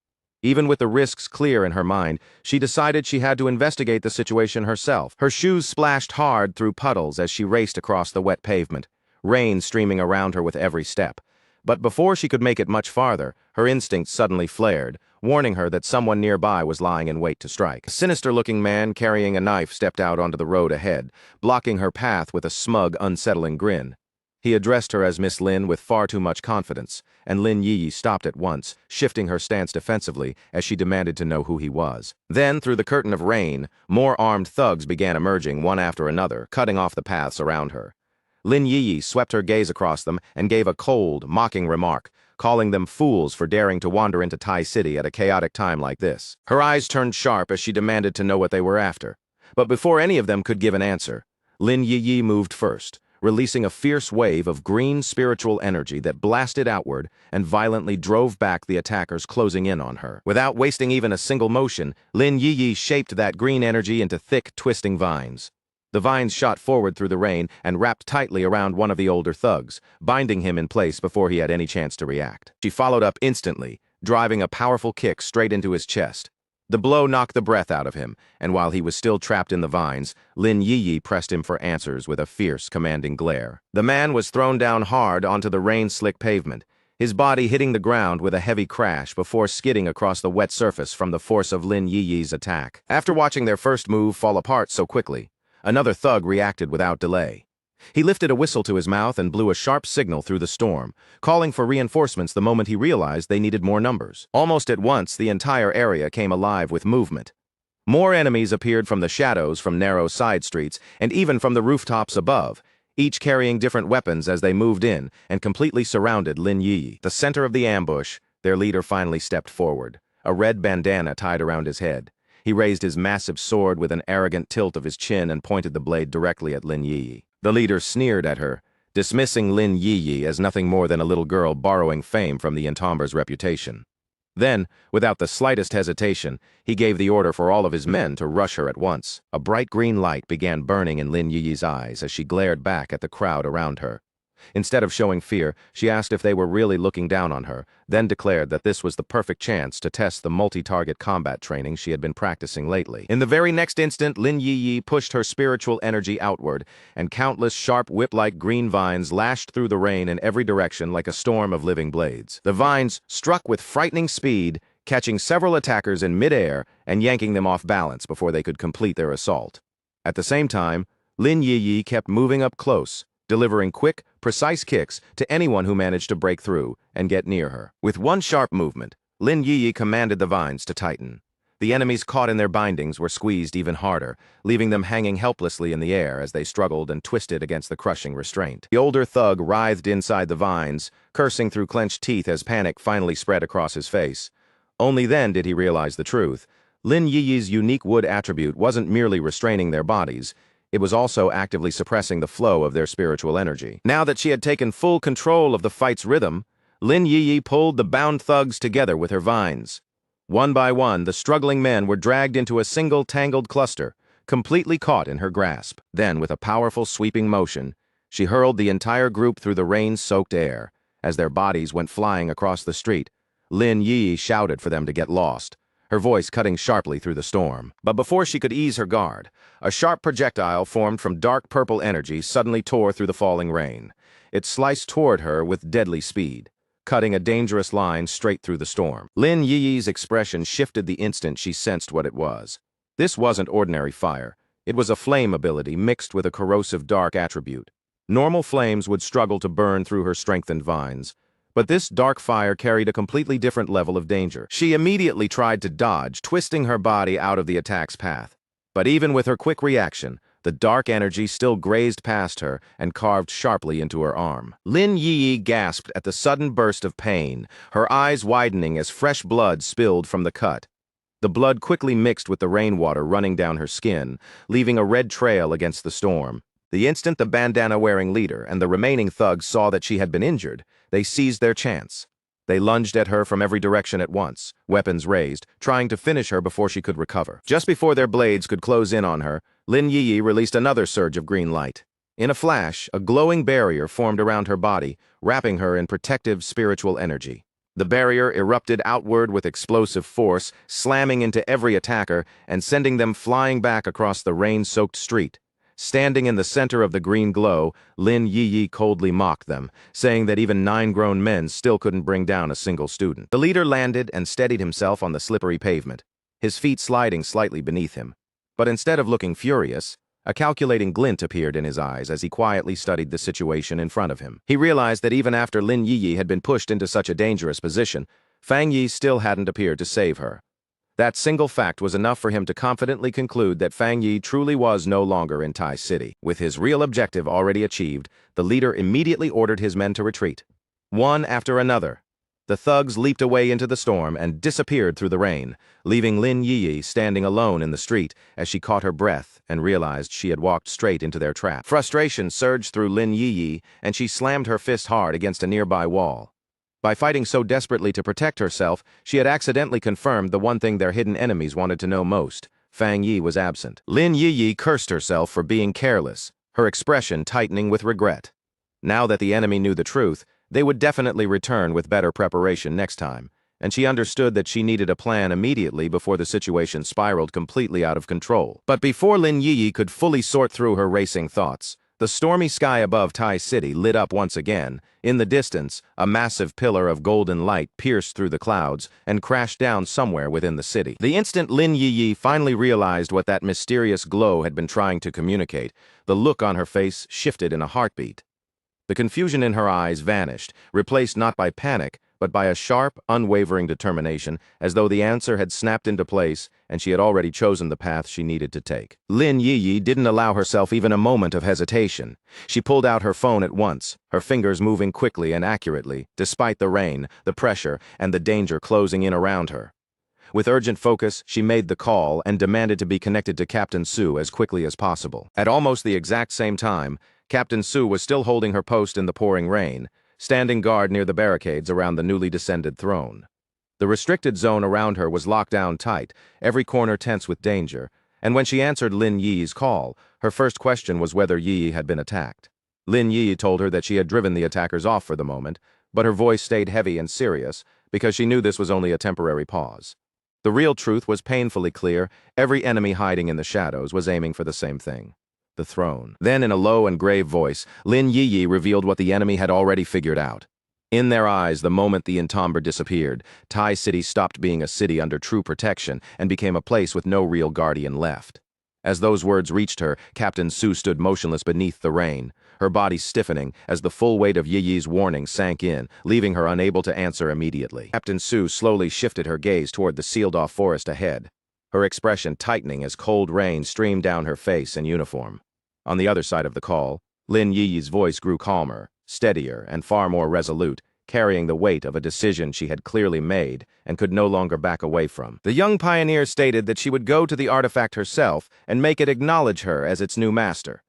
Even with the risks clear in her mind, she decided she had to investigate the situation herself. Her shoes splashed hard through puddles as she raced across the wet pavement, rain streaming around her with every step. But before she could make it much farther, her instincts suddenly flared, warning her that someone nearby was lying in wait to strike. A sinister-looking man carrying a knife stepped out onto the road ahead, blocking her path with a smug, unsettling grin. He addressed her as Miss Lin with far too much confidence, and Lin Yiyi stopped at once, shifting her stance defensively as she demanded to know who he was. Then, through the curtain of rain, more armed thugs began emerging one after another, cutting off the paths around her. Lin Yiyi swept her gaze across them and gave a cold, mocking remark, calling them fools for daring to wander into Tai City at a chaotic time like this. Her eyes turned sharp as she demanded to know what they were after. But before any of them could give an answer, Lin Yiyi moved first, releasing a fierce wave of green spiritual energy that blasted outward and violently drove back the attackers closing in on her. Without wasting even a single motion, Lin Yiyi shaped that green energy into thick, twisting vines. The vines shot forward through the rain and wrapped tightly around one of the older thugs, binding him in place before he had any chance to react. She followed up instantly, driving a powerful kick straight into his chest. The blow knocked the breath out of him, and while he was still trapped in the vines, Lin Yiyi pressed him for answers with a fierce, commanding glare. The man was thrown down hard onto the rain-slick pavement, his body hitting the ground with a heavy crash before skidding across the wet surface from the force of Lin Yiyi's attack. After watching their first move fall apart so quickly, another thug reacted without delay. He lifted a whistle to his mouth and blew a sharp signal through the storm, calling for reinforcements the moment he realized they needed more numbers. Almost at once, the entire area came alive with movement. More enemies appeared from the shadows from narrow side streets and even from the rooftops above, each carrying different weapons as they moved in and completely surrounded Lin Yi. The center of the ambush, their leader finally stepped forward, a red bandana tied around his head. He raised his massive sword with an arrogant tilt of his chin and pointed the blade directly at Lin Yiyi. The leader sneered at her, dismissing Lin Yiyi as nothing more than a little girl borrowing fame from the Entomber's reputation. Then, without the slightest hesitation, he gave the order for all of his men to rush her at once. A bright green light began burning in Lin Yiyi's eyes as she glared back at the crowd around her. Instead of showing fear, she asked if they were really looking down on her, then declared that this was the perfect chance to test the multi-target combat training she had been practicing lately. In the very next instant, Lin Yiyi pushed her spiritual energy outward, and countless sharp whip-like green vines lashed through the rain in every direction like a storm of living blades. The vines struck with frightening speed, catching several attackers in mid-air and yanking them off balance before they could complete their assault. At the same time, Lin Yiyi kept moving up close, delivering quick, precise kicks to anyone who managed to break through and get near her. With one sharp movement, Lin Yi commanded the vines to tighten. The enemies caught in their bindings were squeezed even harder, leaving them hanging helplessly in the air as they struggled and twisted against the crushing restraint. The older thug writhed inside the vines, cursing through clenched teeth as panic finally spread across his face. Only then did he realize the truth. Lin Yi's unique wood attribute wasn't merely restraining their bodies, it was also actively suppressing the flow of their spiritual energy. Now that she had taken full control of the fight's rhythm, Lin Yi pulled the bound thugs together with her vines. One by one, the struggling men were dragged into a single tangled cluster, completely caught in her grasp. Then, with a powerful sweeping motion, she hurled the entire group through the rain-soaked air. As their bodies went flying across the street, Lin Yi shouted for them to get lost, her voice cutting sharply through the storm. But before she could ease her guard, a sharp projectile formed from dark purple energy suddenly tore through the falling rain. It sliced toward her with deadly speed, cutting a dangerous line straight through the storm. Lin Yi's expression shifted the instant she sensed what it was. This wasn't ordinary fire. It was a flame ability mixed with a corrosive dark attribute. Normal flames would struggle to burn through her strengthened vines, but this dark fire carried a completely different level of danger. She immediately tried to dodge, twisting her body out of the attack's path. But even with her quick reaction, the dark energy still grazed past her and carved sharply into her arm. Lin Yi gasped at the sudden burst of pain, her eyes widening as fresh blood spilled from the cut. The blood quickly mixed with the rainwater running down her skin, leaving a red trail against the storm. The instant the bandana-wearing leader and the remaining thugs saw that she had been injured, they seized their chance. They lunged at her from every direction at once, weapons raised, trying to finish her before she could recover. Just before their blades could close in on her, Lin Yi released another surge of green light. In a flash, a glowing barrier formed around her body, wrapping her in protective spiritual energy. The barrier erupted outward with explosive force, slamming into every attacker and sending them flying back across the rain-soaked street. Standing in the center of the green glow, Lin Yi coldly mocked them, saying that even 9 grown men still couldn't bring down a single student. The leader landed and steadied himself on the slippery pavement, his feet sliding slightly beneath him. But instead of looking furious, a calculating glint appeared in his eyes as he quietly studied the situation in front of him. He realized that even after Lin Yi had been pushed into such a dangerous position, Fang Yi still hadn't appeared to save her. That single fact was enough for him to confidently conclude that Fang Yi truly was no longer in Tai City. With his real objective already achieved, the leader immediately ordered his men to retreat. One after another, the thugs leaped away into the storm and disappeared through the rain, leaving Lin Yi standing alone in the street as she caught her breath and realized she had walked straight into their trap. Frustration surged through Lin Yi, and she slammed her fist hard against a nearby wall. By fighting so desperately to protect herself, she had accidentally confirmed the one thing their hidden enemies wanted to know most. Fang Yi was absent. Lin Yi cursed herself for being careless, her expression tightening with regret. Now that the enemy knew the truth, they would definitely return with better preparation next time, and she understood that she needed a plan immediately before the situation spiraled completely out of control. But before Lin Yi could fully sort through her racing thoughts, the stormy sky above Tai City lit up once again. In the distance, a massive pillar of golden light pierced through the clouds and crashed down somewhere within the city. The instant Lin Yi finally realized what that mysterious glow had been trying to communicate, the look on her face shifted in a heartbeat. The confusion in her eyes vanished, replaced not by panic, but by a sharp, unwavering determination, as though the answer had snapped into place and she had already chosen the path she needed to take. Lin Yi didn't allow herself even a moment of hesitation. She pulled out her phone at once, her fingers moving quickly and accurately, despite the rain, the pressure, and the danger closing in around her. With urgent focus, she made the call and demanded to be connected to Captain Su as quickly as possible. At almost the exact same time, Captain Su was still holding her post in the pouring rain, standing guard near the barricades around the newly descended throne. The restricted zone around her was locked down tight, every corner tense with danger, and when she answered Lin Yi's call, her first question was whether Yi had been attacked. Lin Yi told her that she had driven the attackers off for the moment, but her voice stayed heavy and serious because she knew this was only a temporary pause. The real truth was painfully clear. Every enemy hiding in the shadows was aiming for the same thing: the throne. Then, in a low and grave voice, Lin Yi revealed what the enemy had already figured out. In their eyes, the moment the entomber disappeared, Tai City stopped being a city under true protection and became a place with no real guardian left. As those words reached her, Captain Su stood motionless beneath the rain, her body stiffening as the full weight of Yi Yi's warning sank in, leaving her unable to answer immediately. Captain Su slowly shifted her gaze toward the sealed-off forest ahead, her expression tightening as cold rain streamed down her face and uniform. On the other side of the call, Lin Yi's voice grew calmer, steadier, and far more resolute, carrying the weight of a decision she had clearly made and could no longer back away from. The young pioneer stated that she would go to the artifact herself and make it acknowledge her as its new master.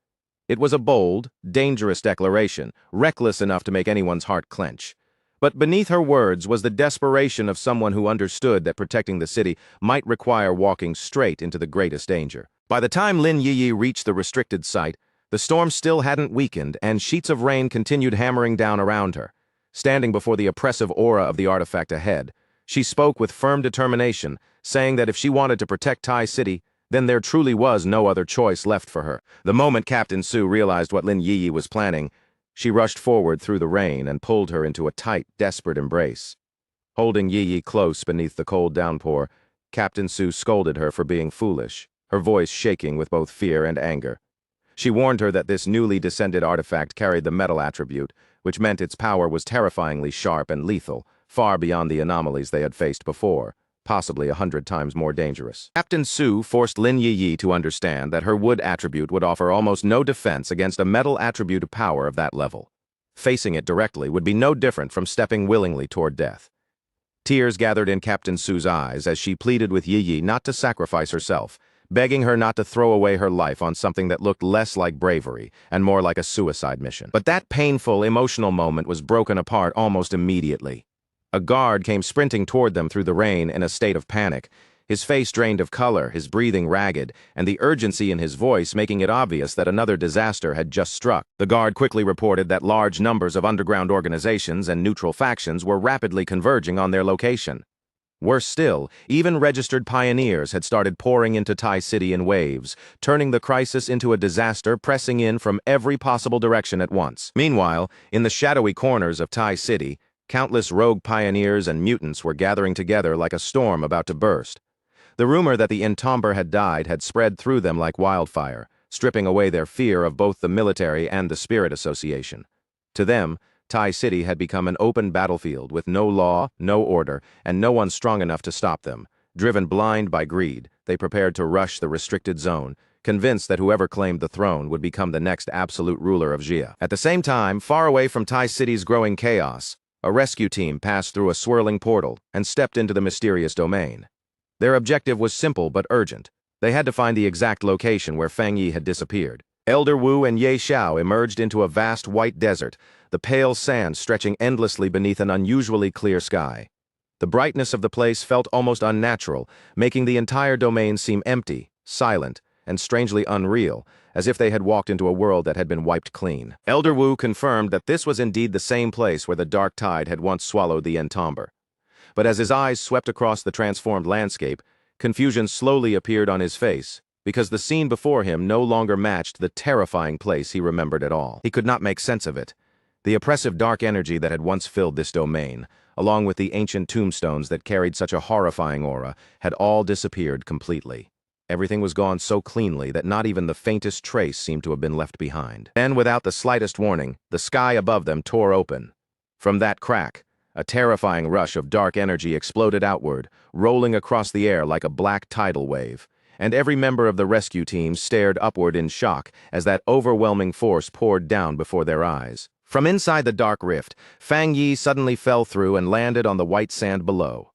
It was a bold, dangerous declaration, reckless enough to make anyone's heart clench. But beneath her words was the desperation of someone who understood that protecting the city might require walking straight into the greatest danger. By the time Lin Yi reached the restricted site, the storm still hadn't weakened, and sheets of rain continued hammering down around her. Standing before the oppressive aura of the artifact ahead, she spoke with firm determination, saying that if she wanted to protect Tai City, then there truly was no other choice left for her. The moment Captain Su realized what Lin Yi was planning, she rushed forward through the rain and pulled her into a tight, desperate embrace. Holding Yi close beneath the cold downpour, Captain Su scolded her for being foolish, her voice shaking with both fear and anger. She warned her that this newly descended artifact carried the metal attribute, which meant its power was terrifyingly sharp and lethal, far beyond the anomalies they had faced before, possibly 100 times more dangerous. Captain Su forced Lin Yi to understand that her wood attribute would offer almost no defense against a metal attribute power of that level. Facing it directly would be no different from stepping willingly toward death. Tears gathered in Captain Su's eyes as she pleaded with Yi not to sacrifice herself, begging her not to throw away her life on something that looked less like bravery and more like a suicide mission. But that painful, emotional moment was broken apart almost immediately. A guard came sprinting toward them through the rain in a state of panic, his face drained of color, his breathing ragged, and the urgency in his voice making it obvious that another disaster had just struck. The guard quickly reported that large numbers of underground organizations and neutral factions were rapidly converging on their location. Worse still, even registered pioneers had started pouring into Tai City in waves, turning the crisis into a disaster pressing in from every possible direction at once. Meanwhile, in the shadowy corners of Tai City, countless rogue pioneers and mutants were gathering together like a storm about to burst. The rumor that the Entomber had died had spread through them like wildfire, stripping away their fear of both the military and the Spirit Association. To them, Tai City had become an open battlefield with no law, no order, and no one strong enough to stop them. Driven blind by greed, they prepared to rush the restricted zone, convinced that whoever claimed the throne would become the next absolute ruler of Jia. At the same time, far away from Tai City's growing chaos, a rescue team passed through a swirling portal and stepped into the mysterious domain. Their objective was simple but urgent. They had to find the exact location where Fang Yi had disappeared. Elder Wu and Ye Xiao emerged into a vast white desert, the pale sand stretching endlessly beneath an unusually clear sky. The brightness of the place felt almost unnatural, making the entire domain seem empty, silent, and strangely unreal, as if they had walked into a world that had been wiped clean. Elder Wu confirmed that this was indeed the same place where the dark tide had once swallowed the Entomber. But as his eyes swept across the transformed landscape, confusion slowly appeared on his face, because the scene before him no longer matched the terrifying place he remembered at all. He could not make sense of it. The oppressive dark energy that had once filled this domain, along with the ancient tombstones that carried such a horrifying aura, had all disappeared completely. Everything was gone so cleanly that not even the faintest trace seemed to have been left behind. Then, without the slightest warning, the sky above them tore open. From that crack, a terrifying rush of dark energy exploded outward, rolling across the air like a black tidal wave, and every member of the rescue team stared upward in shock as that overwhelming force poured down before their eyes. From inside the dark rift, Fang Yi suddenly fell through and landed on the white sand below.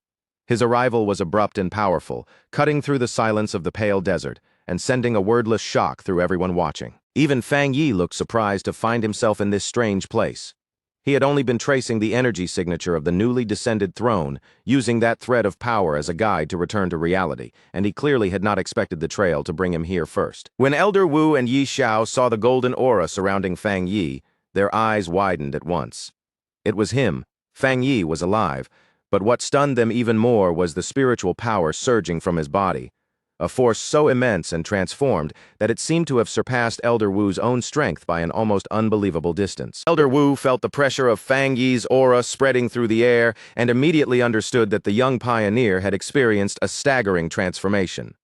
His arrival was abrupt and powerful, cutting through the silence of the pale desert and sending a wordless shock through everyone watching. Even Fang Yi looked surprised to find himself in this strange place. He had only been tracing the energy signature of the newly descended throne, using that thread of power as a guide to return to reality, and he clearly had not expected the trail to bring him here first. When Elder Wu and Ye Xiao saw the golden aura surrounding Fang Yi, their eyes widened at once. It was him. Fang Yi was alive, but what stunned them even more was the spiritual power surging from his body, a force so immense and transformed that it seemed to have surpassed Elder Wu's own strength by an almost unbelievable distance. Elder Wu felt the pressure of Fang Yi's aura spreading through the air and immediately understood that the young pioneer had experienced a staggering transformation.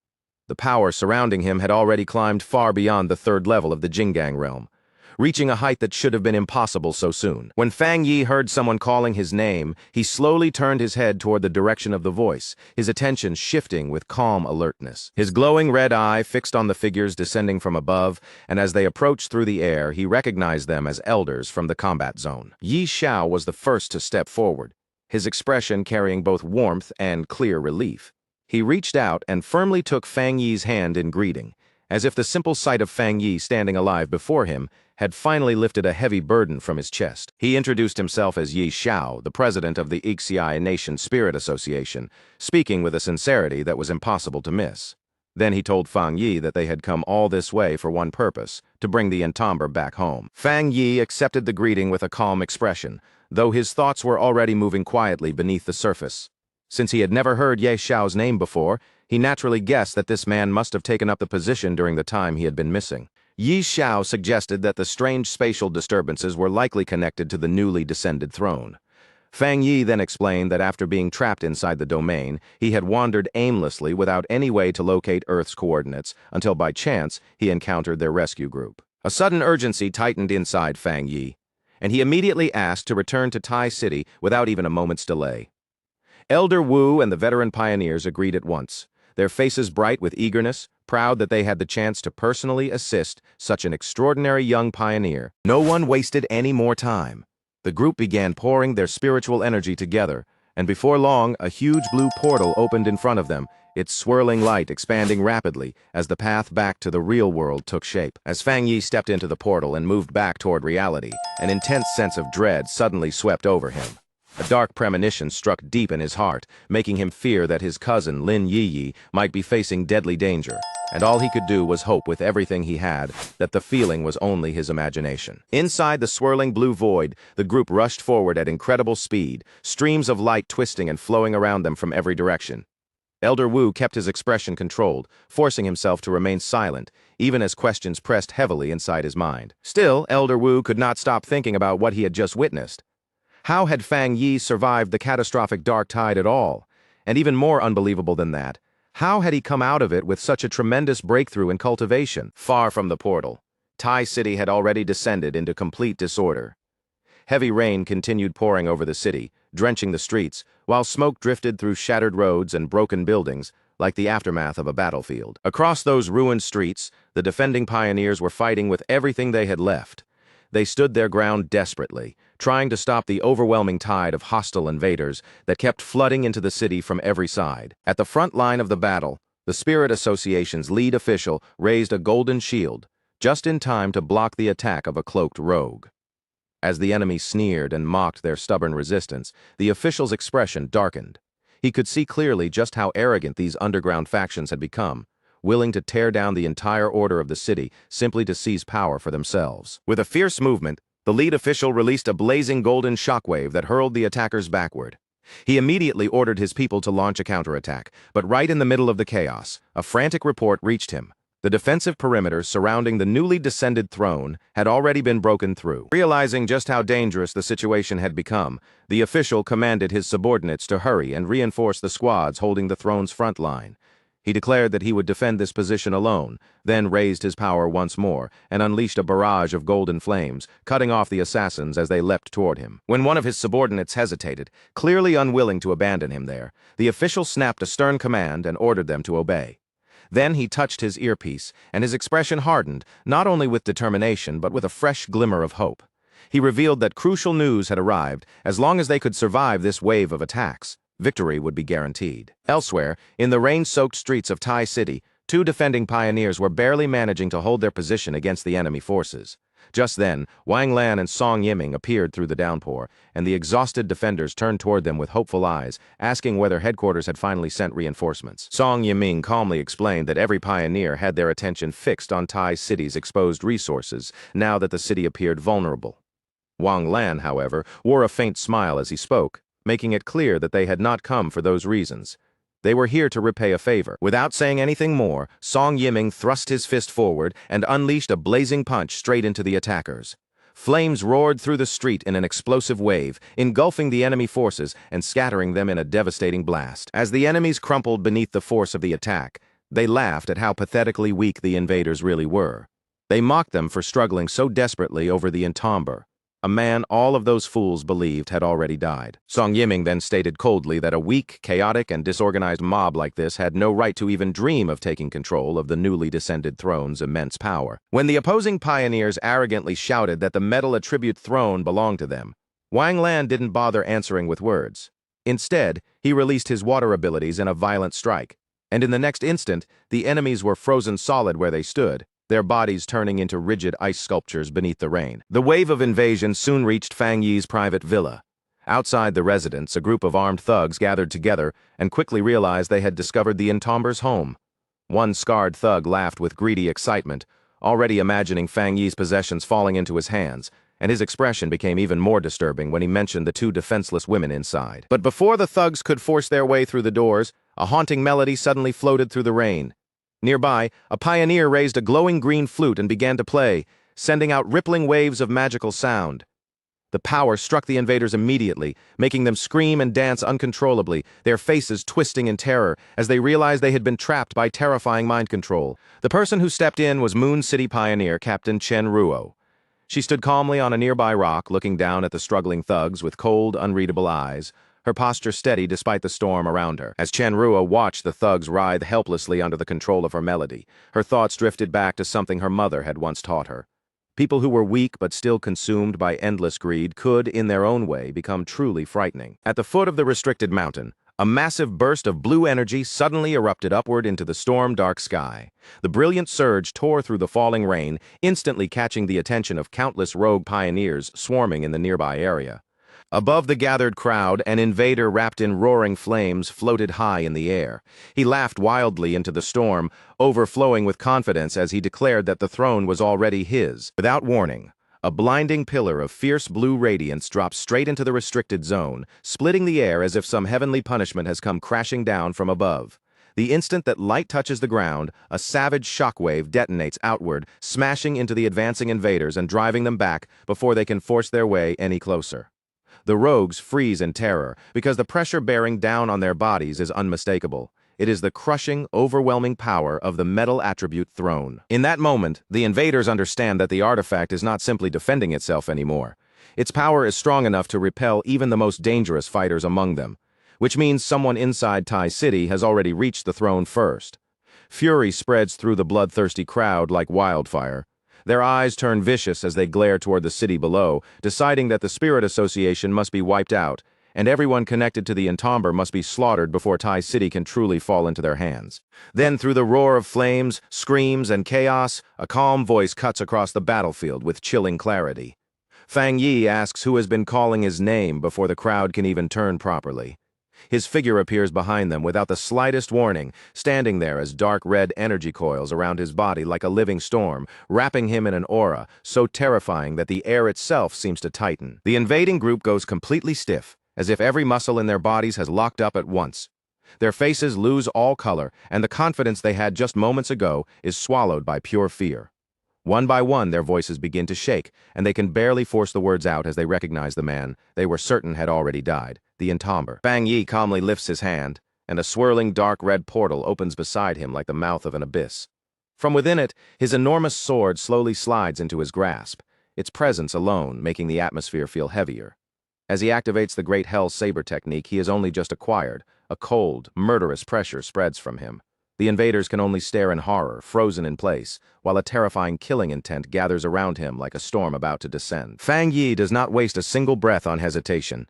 The power surrounding him had already climbed far beyond the third level of the Jingang realm, reaching a height that should have been impossible so soon. When Fang Yi heard someone calling his name, he slowly turned his head toward the direction of the voice, his attention shifting with calm alertness. His glowing red eye fixed on the figures descending from above, and as they approached through the air, he recognized them as elders from the combat zone. Yi Xiao was the first to step forward, his expression carrying both warmth and clear relief. He reached out and firmly took Fang Yi's hand in greeting, as if the simple sight of Fang Yi standing alive before him had finally lifted a heavy burden from his chest. He introduced himself as Yi Xiao, the president of the Ixi Nation Spirit Association, speaking with a sincerity that was impossible to miss. Then he told Fang Yi that they had come all this way for one purpose, to bring the entomber back home. Fang Yi accepted the greeting with a calm expression, though his thoughts were already moving quietly beneath the surface. Since he had never heard Yi Xiao's name before, he naturally guessed that this man must have taken up the position during the time he had been missing. Yi Xiao suggested that the strange spatial disturbances were likely connected to the newly descended throne. Fang Yi then explained that after being trapped inside the domain, he had wandered aimlessly without any way to locate Earth's coordinates until by chance he encountered their rescue group. A sudden urgency tightened inside Fang Yi, and he immediately asked to return to Tai City without even a moment's delay. Elder Wu and the veteran pioneers agreed at once, their faces bright with eagerness, proud that they had the chance to personally assist such an extraordinary young pioneer. No one wasted any more time. The group began pouring their spiritual energy together, and before long, a huge blue portal opened in front of them, its swirling light expanding rapidly as the path back to the real world took shape. As Fang Yi stepped into the portal and moved back toward reality, an intense sense of dread suddenly swept over him. A dark premonition struck deep in his heart, making him fear that his cousin, Lin Yi, might be facing deadly danger, and all he could do was hope with everything he had that the feeling was only his imagination. Inside the swirling blue void, the group rushed forward at incredible speed, streams of light twisting and flowing around them from every direction. Elder Wu kept his expression controlled, forcing himself to remain silent, even as questions pressed heavily inside his mind. Still, Elder Wu could not stop thinking about what he had just witnessed. How had Fang Yi survived the catastrophic dark tide at all? And even more unbelievable than that, how had he come out of it with such a tremendous breakthrough in cultivation? Far from the portal, Tai City had already descended into complete disorder. Heavy rain continued pouring over the city, drenching the streets, while smoke drifted through shattered roads and broken buildings, like the aftermath of a battlefield. Across those ruined streets, the defending pioneers were fighting with everything they had left. They stood their ground desperately, trying to stop the overwhelming tide of hostile invaders that kept flooding into the city from every side. At the front line of the battle, the Spirit Association's lead official raised a golden shield, just in time to block the attack of a cloaked rogue. As the enemy sneered and mocked their stubborn resistance, the official's expression darkened. He could see clearly just how arrogant these underground factions had become, willing to tear down the entire order of the city simply to seize power for themselves. With a fierce movement, the lead official released a blazing golden shockwave that hurled the attackers backward. He immediately ordered his people to launch a counterattack, but right in the middle of the chaos, a frantic report reached him. The defensive perimeter surrounding the newly descended throne had already been broken through. Realizing just how dangerous the situation had become, the official commanded his subordinates to hurry and reinforce the squads holding the throne's front line. He declared that he would defend this position alone, then raised his power once more and unleashed a barrage of golden flames, cutting off the assassins as they leapt toward him. When one of his subordinates hesitated, clearly unwilling to abandon him there, the official snapped a stern command and ordered them to obey. Then he touched his earpiece, and his expression hardened, not only with determination but with a fresh glimmer of hope. He revealed that crucial news had arrived. As long as they could survive this wave of attacks, victory would be guaranteed. Elsewhere, in the rain-soaked streets of Tai City, two defending pioneers were barely managing to hold their position against the enemy forces. Just then, Wang Lan and Song Yiming appeared through the downpour, and the exhausted defenders turned toward them with hopeful eyes, asking whether headquarters had finally sent reinforcements. Song Yiming calmly explained that every pioneer had their attention fixed on Tai City's exposed resources, now that the city appeared vulnerable. Wang Lan, however, wore a faint smile as he spoke, making it clear that they had not come for those reasons. They were here to repay a favor. Without saying anything more, Song Yiming thrust his fist forward and unleashed a blazing punch straight into the attackers. Flames roared through the street in an explosive wave, engulfing the enemy forces and scattering them in a devastating blast. As the enemies crumpled beneath the force of the attack, They laughed at how pathetically weak the invaders really were. They mocked them for struggling so desperately over the entomber, a man all of those fools believed had already died. Song Yiming then stated coldly that a weak, chaotic, and disorganized mob like this had no right to even dream of taking control of the newly descended throne's immense power. When the opposing pioneers arrogantly shouted that the metal attribute throne belonged to them, Wang Lan didn't bother answering with words. Instead, he released his water abilities in a violent strike, and in the next instant, the enemies were frozen solid where they stood, their bodies turning into rigid ice sculptures beneath the rain. The wave of invasion soon reached Fang Yi's private villa. Outside the residence, a group of armed thugs gathered together and quickly realized they had discovered the entomber's home. One scarred thug laughed with greedy excitement, already imagining Fang Yi's possessions falling into his hands, and his expression became even more disturbing when he mentioned the two defenseless women inside. But before the thugs could force their way through the doors, a haunting melody suddenly floated through the rain. Nearby, a pioneer raised a glowing green flute and began to play, sending out rippling waves of magical sound. The power struck the invaders immediately, making them scream and dance uncontrollably, their faces twisting in terror as they realized they had been trapped by terrifying mind control. The person who stepped in was Moon City pioneer Captain Chen Ruo. She stood calmly on a nearby rock, looking down at the struggling thugs with cold, unreadable eyes, her posture steady despite the storm around her. As Chen Ruo watched the thugs writhe helplessly under the control of her melody, her thoughts drifted back to something her mother had once taught her. People who were weak but still consumed by endless greed could, in their own way, become truly frightening. At the foot of the restricted mountain, a massive burst of blue energy suddenly erupted upward into the storm-dark sky. The brilliant surge tore through the falling rain, instantly catching the attention of countless rogue pioneers swarming in the nearby area. Above the gathered crowd, an invader wrapped in roaring flames floated high in the air. He laughed wildly into the storm, overflowing with confidence as he declared that the throne was already his. Without warning, a blinding pillar of fierce blue radiance dropped straight into the restricted zone, splitting the air as if some heavenly punishment has come crashing down from above. The instant that light touches the ground, a savage shockwave detonates outward, smashing into the advancing invaders and driving them back before they can force their way any closer. The rogues freeze in terror because the pressure bearing down on their bodies is unmistakable. It is the crushing, overwhelming power of the metal attribute throne. In that moment, the invaders understand that the artifact is not simply defending itself anymore. Its power is strong enough to repel even the most dangerous fighters among them, which means someone inside Tai City has already reached the throne first. Fury spreads through the bloodthirsty crowd like wildfire. Their eyes turn vicious as they glare toward the city below, deciding that the Spirit Association must be wiped out, and everyone connected to the entomber must be slaughtered before Tai City can truly fall into their hands. Then, through the roar of flames, screams, and chaos, a calm voice cuts across the battlefield with chilling clarity. Fang Yi asks who has been calling his name before the crowd can even turn properly. His figure appears behind them without the slightest warning, standing there as dark red energy coils around his body like a living storm, wrapping him in an aura so terrifying that the air itself seems to tighten. The invading group goes completely stiff, as if every muscle in their bodies has locked up at once. Their faces lose all color, and the confidence they had just moments ago is swallowed by pure fear. One by one, their voices begin to shake, and they can barely force the words out as they recognize the man they were certain had already died, the entomber. Fang Yi calmly lifts his hand, and a swirling dark red portal opens beside him like the mouth of an abyss. From within it, his enormous sword slowly slides into his grasp, its presence alone making the atmosphere feel heavier. As he activates the Great Hell Saber technique he has only just acquired, a cold, murderous pressure spreads from him. The invaders can only stare in horror, frozen in place, while a terrifying killing intent gathers around him like a storm about to descend. Fang Yi does not waste a single breath on hesitation.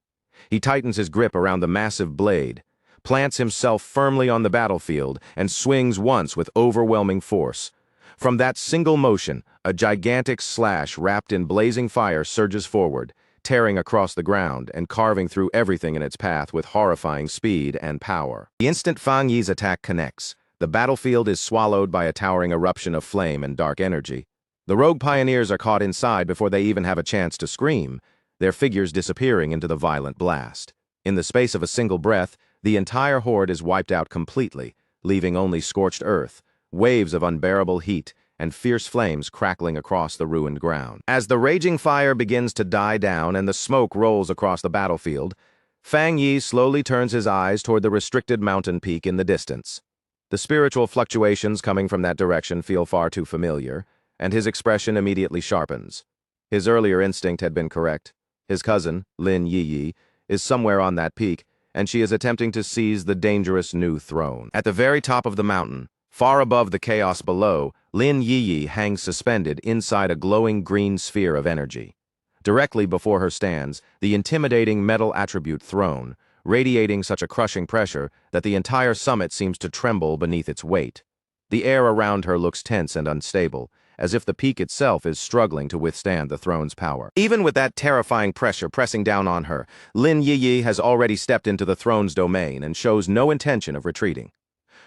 He tightens his grip around the massive blade, plants himself firmly on the battlefield, and swings once with overwhelming force. From that single motion, a gigantic slash wrapped in blazing fire surges forward, tearing across the ground and carving through everything in its path with horrifying speed and power. The instant Fang Yi's attack connects, the battlefield is swallowed by a towering eruption of flame and dark energy. The rogue pioneers are caught inside before they even have a chance to scream, their figures disappearing into the violent blast. In the space of a single breath, the entire horde is wiped out completely, leaving only scorched earth, waves of unbearable heat, and fierce flames crackling across the ruined ground. As the raging fire begins to die down and the smoke rolls across the battlefield, Fang Yi slowly turns his eyes toward the restricted mountain peak in the distance. The spiritual fluctuations coming from that direction feel far too familiar, and his expression immediately sharpens. His earlier instinct had been correct. His cousin, Lin Yiyi, is somewhere on that peak, and she is attempting to seize the dangerous new throne. At the very top of the mountain, far above the chaos below, Lin Yiyi hangs suspended inside a glowing green sphere of energy. Directly before her stands the intimidating metal attribute throne, radiating such a crushing pressure that the entire summit seems to tremble beneath its weight. The air around her looks tense and unstable, as if the peak itself is struggling to withstand the throne's power. Even with that terrifying pressure pressing down on her, Lin Yiyi has already stepped into the throne's domain and shows no intention of retreating.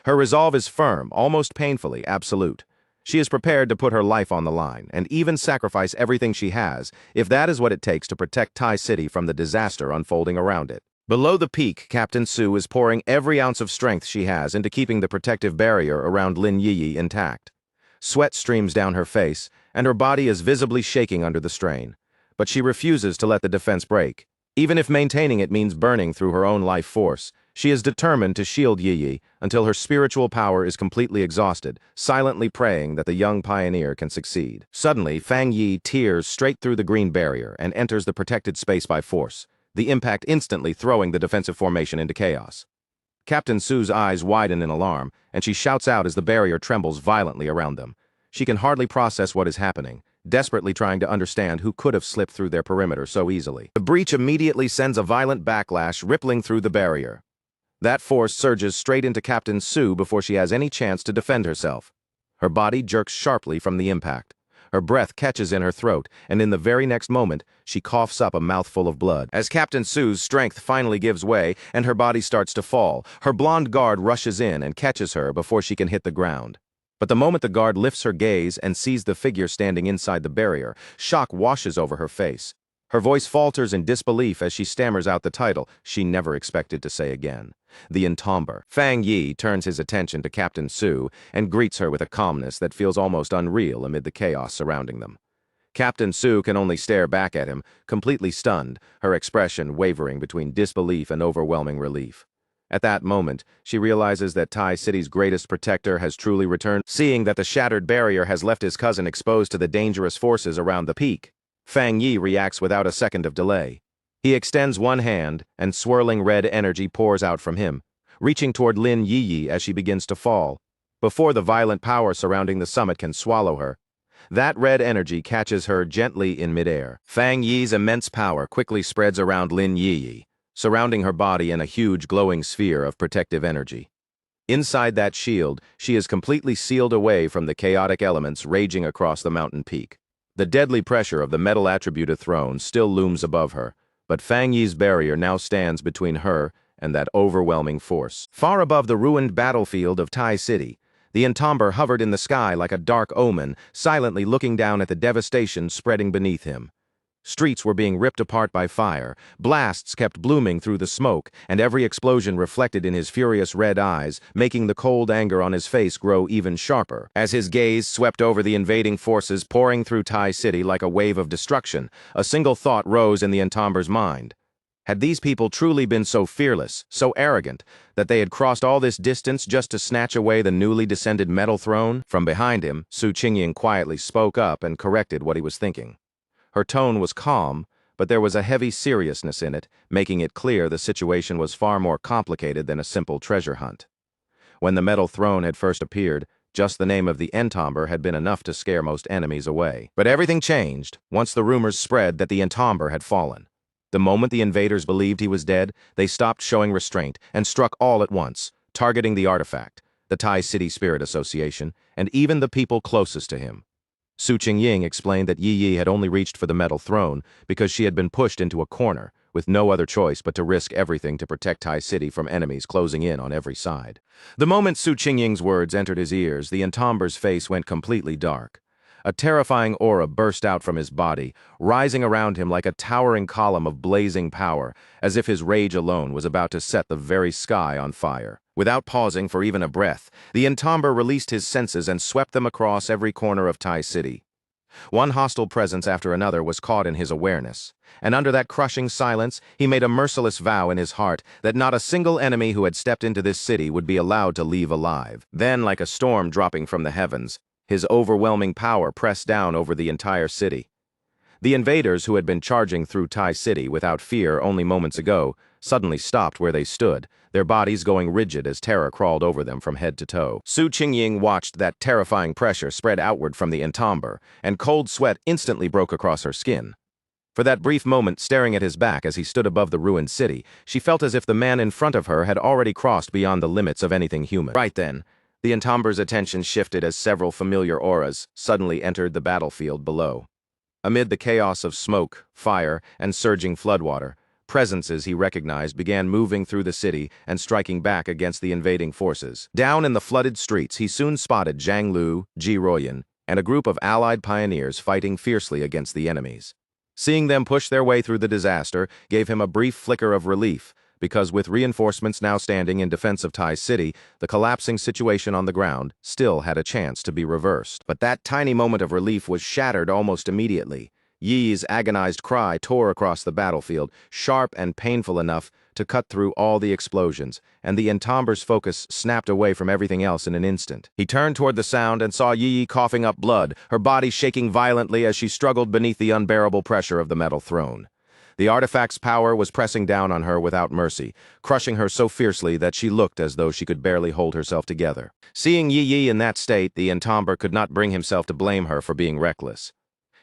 Her resolve is firm, almost painfully absolute. She is prepared to put her life on the line and even sacrifice everything she has if that is what it takes to protect Tai City from the disaster unfolding around it. Below the peak, Captain Su is pouring every ounce of strength she has into keeping the protective barrier around Lin Yiyi intact. Sweat streams down her face, and her body is visibly shaking under the strain. But she refuses to let the defense break. Even if maintaining it means burning through her own life force, she is determined to shield Yiyi until her spiritual power is completely exhausted, silently praying that the young pioneer can succeed. Suddenly, Fang Yi tears straight through the green barrier and enters the protected space by force, the impact instantly throwing the defensive formation into chaos. Captain Su's eyes widen in alarm, and she shouts out as the barrier trembles violently around them. She can hardly process what is happening, desperately trying to understand who could have slipped through their perimeter so easily. The breach immediately sends a violent backlash rippling through the barrier. That force surges straight into Captain Su before she has any chance to defend herself. Her body jerks sharply from the impact. Her breath catches in her throat, and in the very next moment, she coughs up a mouthful of blood. As Captain Su's strength finally gives way and her body starts to fall, her blonde guard rushes in and catches her before she can hit the ground. But the moment the guard lifts her gaze and sees the figure standing inside the barrier, shock washes over her face. Her voice falters in disbelief as she stammers out the title she never expected to say again. The Entomber. Fang Yi turns his attention to Captain Su and greets her with a calmness that feels almost unreal amid the chaos surrounding them. Captain Su can only stare back at him, completely stunned, her expression wavering between disbelief and overwhelming relief. At that moment, she realizes that Tai City's greatest protector has truly returned, seeing that the shattered barrier has left his cousin exposed to the dangerous forces around the peak. Fang Yi reacts without a second of delay. He extends one hand, and swirling red energy pours out from him, reaching toward Lin Yiyi as she begins to fall. Before the violent power surrounding the summit can swallow her, that red energy catches her gently in midair. Fang Yi's immense power quickly spreads around Lin Yiyi, surrounding her body in a huge glowing sphere of protective energy. Inside that shield, she is completely sealed away from the chaotic elements raging across the mountain peak. The deadly pressure of the metal attributed throne still looms above her, but Fang Yi's barrier now stands between her and that overwhelming force. Far above the ruined battlefield of Tai City, the Entomber hovered in the sky like a dark omen, silently looking down at the devastation spreading beneath him. Streets were being ripped apart by fire, blasts kept blooming through the smoke, and every explosion reflected in his furious red eyes, making the cold anger on his face grow even sharper. As his gaze swept over the invading forces pouring through Tai City like a wave of destruction, a single thought rose in the Entomber's mind. Had these people truly been so fearless, so arrogant, that they had crossed all this distance just to snatch away the newly descended metal throne? From behind him, Su Qingying quietly spoke up and corrected what he was thinking. Her tone was calm, but there was a heavy seriousness in it, making it clear the situation was far more complicated than a simple treasure hunt. When the metal throne had first appeared, just the name of the Entomber had been enough to scare most enemies away. But everything changed once the rumors spread that the Entomber had fallen. The moment the invaders believed he was dead, they stopped showing restraint and struck all at once, targeting the artifact, the Tai City Spirit Association, and even the people closest to him. Su Qingying explained that Yiyi had only reached for the metal throne because she had been pushed into a corner, with no other choice but to risk everything to protect Tai City from enemies closing in on every side. The moment Su Qingying's words entered his ears, the Entomber's face went completely dark. A terrifying aura burst out from his body, rising around him like a towering column of blazing power, as if his rage alone was about to set the very sky on fire. Without pausing for even a breath, the Entomber released his senses and swept them across every corner of Tai City. One hostile presence after another was caught in his awareness, and under that crushing silence, he made a merciless vow in his heart that not a single enemy who had stepped into this city would be allowed to leave alive. Then, like a storm dropping from the heavens, his overwhelming power pressed down over the entire city. The invaders who had been charging through Tai City without fear only moments ago suddenly stopped where they stood, their bodies going rigid as terror crawled over them from head to toe. Su Qingying watched that terrifying pressure spread outward from the entamber, and cold sweat instantly broke across her skin. For that brief moment, staring at his back as he stood above the ruined city, she felt as if the man in front of her had already crossed beyond the limits of anything human. Right then, the entamber's attention shifted as several familiar auras suddenly entered the battlefield below. Amid the chaos of smoke, fire, and surging floodwater, presences he recognized began moving through the city and striking back against the invading forces. Down in the flooded streets, he soon spotted Zhang Lu, Ji Ruoyan, and a group of allied pioneers fighting fiercely against the enemies. Seeing them push their way through the disaster gave him a brief flicker of relief, because with reinforcements now standing in defense of Tai City, the collapsing situation on the ground still had a chance to be reversed. But that tiny moment of relief was shattered almost immediately. Yi's agonized cry tore across the battlefield, sharp and painful enough to cut through all the explosions, and the entamber's focus snapped away from everything else in an instant. He turned toward the sound and saw Yi coughing up blood, her body shaking violently as she struggled beneath the unbearable pressure of the metal throne. The artifact's power was pressing down on her without mercy, crushing her so fiercely that she looked as though she could barely hold herself together. Seeing Yi in that state, the entamber could not bring himself to blame her for being reckless.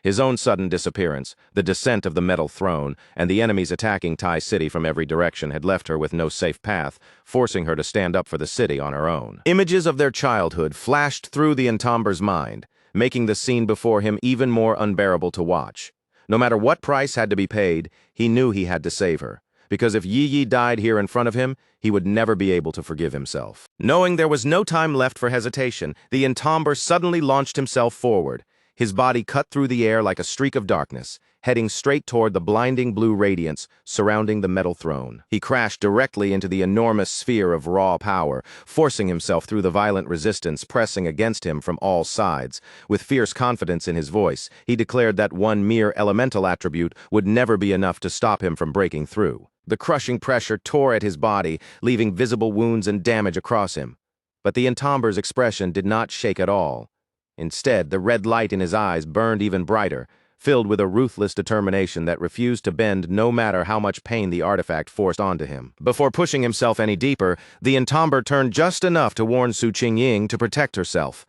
His own sudden disappearance, the descent of the metal throne, and the enemies attacking Tai City from every direction had left her with no safe path, forcing her to stand up for the city on her own. Images of their childhood flashed through the entamber's mind, making the scene before him even more unbearable to watch. No matter what price had to be paid, he knew he had to save her, because if Yi died here in front of him, he would never be able to forgive himself. Knowing there was no time left for hesitation, the entamber suddenly launched himself forward. His body cut through the air like a streak of darkness, heading straight toward the blinding blue radiance surrounding the metal throne. He crashed directly into the enormous sphere of raw power, forcing himself through the violent resistance pressing against him from all sides. With fierce confidence in his voice, he declared that one mere elemental attribute would never be enough to stop him from breaking through. The crushing pressure tore at his body, leaving visible wounds and damage across him. But the entamber's expression did not shake at all. Instead, the red light in his eyes burned even brighter, filled with a ruthless determination that refused to bend no matter how much pain the artifact forced onto him. Before pushing himself any deeper, the entamber turned just enough to warn Su Qingying to protect herself.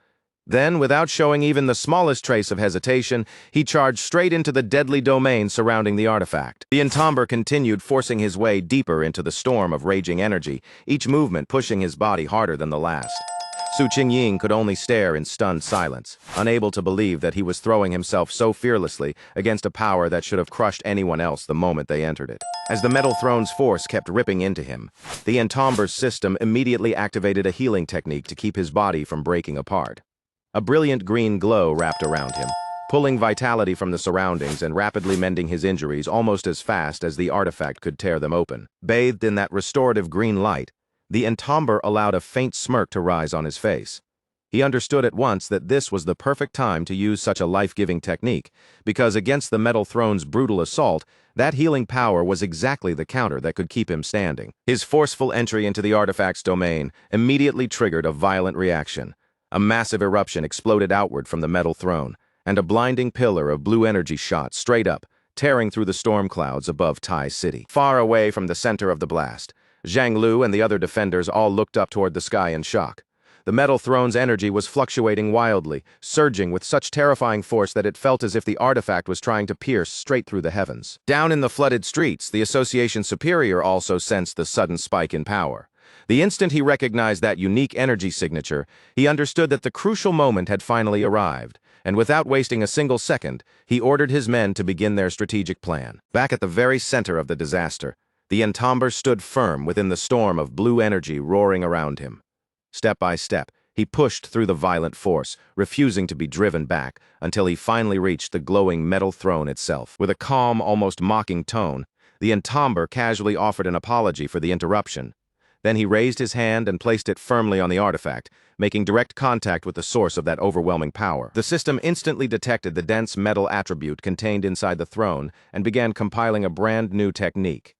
Then, without showing even the smallest trace of hesitation, he charged straight into the deadly domain surrounding the artifact. The entamber continued forcing his way deeper into the storm of raging energy, each movement pushing his body harder than the last. Su Qingying could only stare in stunned silence, unable to believe that he was throwing himself so fearlessly against a power that should have crushed anyone else the moment they entered it. As the metal throne's force kept ripping into him, the entamber's system immediately activated a healing technique to keep his body from breaking apart. A brilliant green glow wrapped around him, pulling vitality from the surroundings and rapidly mending his injuries almost as fast as the artifact could tear them open. Bathed in that restorative green light, the entamber allowed a faint smirk to rise on his face. He understood at once that this was the perfect time to use such a life-giving technique, because against the metal throne's brutal assault, that healing power was exactly the counter that could keep him standing. His forceful entry into the artifact's domain immediately triggered a violent reaction. A massive eruption exploded outward from the metal throne, and a blinding pillar of blue energy shot straight up, tearing through the storm clouds above Tai City. Far away from the center of the blast, Zhang Lu and the other defenders all looked up toward the sky in shock. The metal throne's energy was fluctuating wildly, surging with such terrifying force that it felt as if the artifact was trying to pierce straight through the heavens. Down in the flooded streets, the Association Superior also sensed the sudden spike in power. The instant he recognized that unique energy signature, he understood that the crucial moment had finally arrived, and without wasting a single second, he ordered his men to begin their strategic plan. Back at the very center of the disaster, the entamber stood firm within the storm of blue energy roaring around him. Step by step, he pushed through the violent force, refusing to be driven back, until he finally reached the glowing metal throne itself. With a calm, almost mocking tone, the entamber casually offered an apology for the interruption. Then he raised his hand and placed it firmly on the artifact, making direct contact with the source of that overwhelming power. The system instantly detected the dense metal attribute contained inside the throne and began compiling a brand new technique.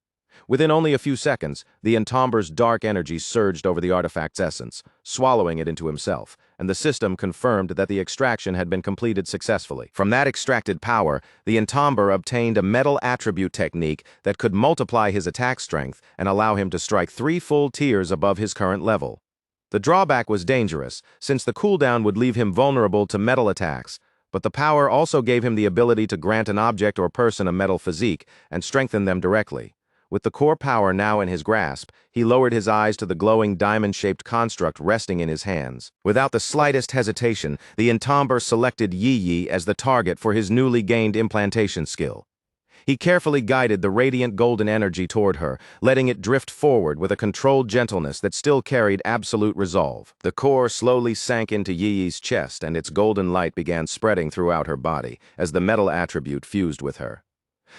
Within only a few seconds, the entomber's dark energy surged over the artifact's essence, swallowing it into himself, and the system confirmed that the extraction had been completed successfully. From that extracted power, the entomber obtained a metal attribute technique that could multiply his attack strength and allow him to strike 3 full tiers above his current level. The drawback was dangerous, since the cooldown would leave him vulnerable to metal attacks, but the power also gave him the ability to grant an object or person a metal physique and strengthen them directly. With the core power now in his grasp, he lowered his eyes to the glowing diamond-shaped construct resting in his hands. Without the slightest hesitation, the entomber selected Yi Yi as the target for his newly gained implantation skill. He carefully guided the radiant golden energy toward her, letting it drift forward with a controlled gentleness that still carried absolute resolve. The core slowly sank into Yi Yi's chest, and its golden light began spreading throughout her body as the metal attribute fused with her.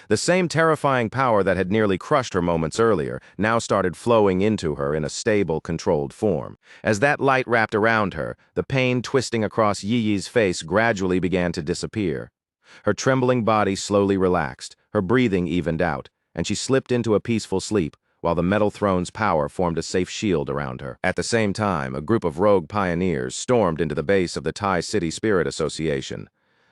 The same terrifying power that had nearly crushed her moments earlier now started flowing into her in a stable, controlled form. As that light wrapped around her, the pain twisting across Yi Yi's face gradually began to disappear. Her trembling body slowly relaxed, her breathing evened out, and she slipped into a peaceful sleep, while the metal throne's power formed a safe shield around her. At the same time, a group of rogue pioneers stormed into the base of the Tai City Spirit Association.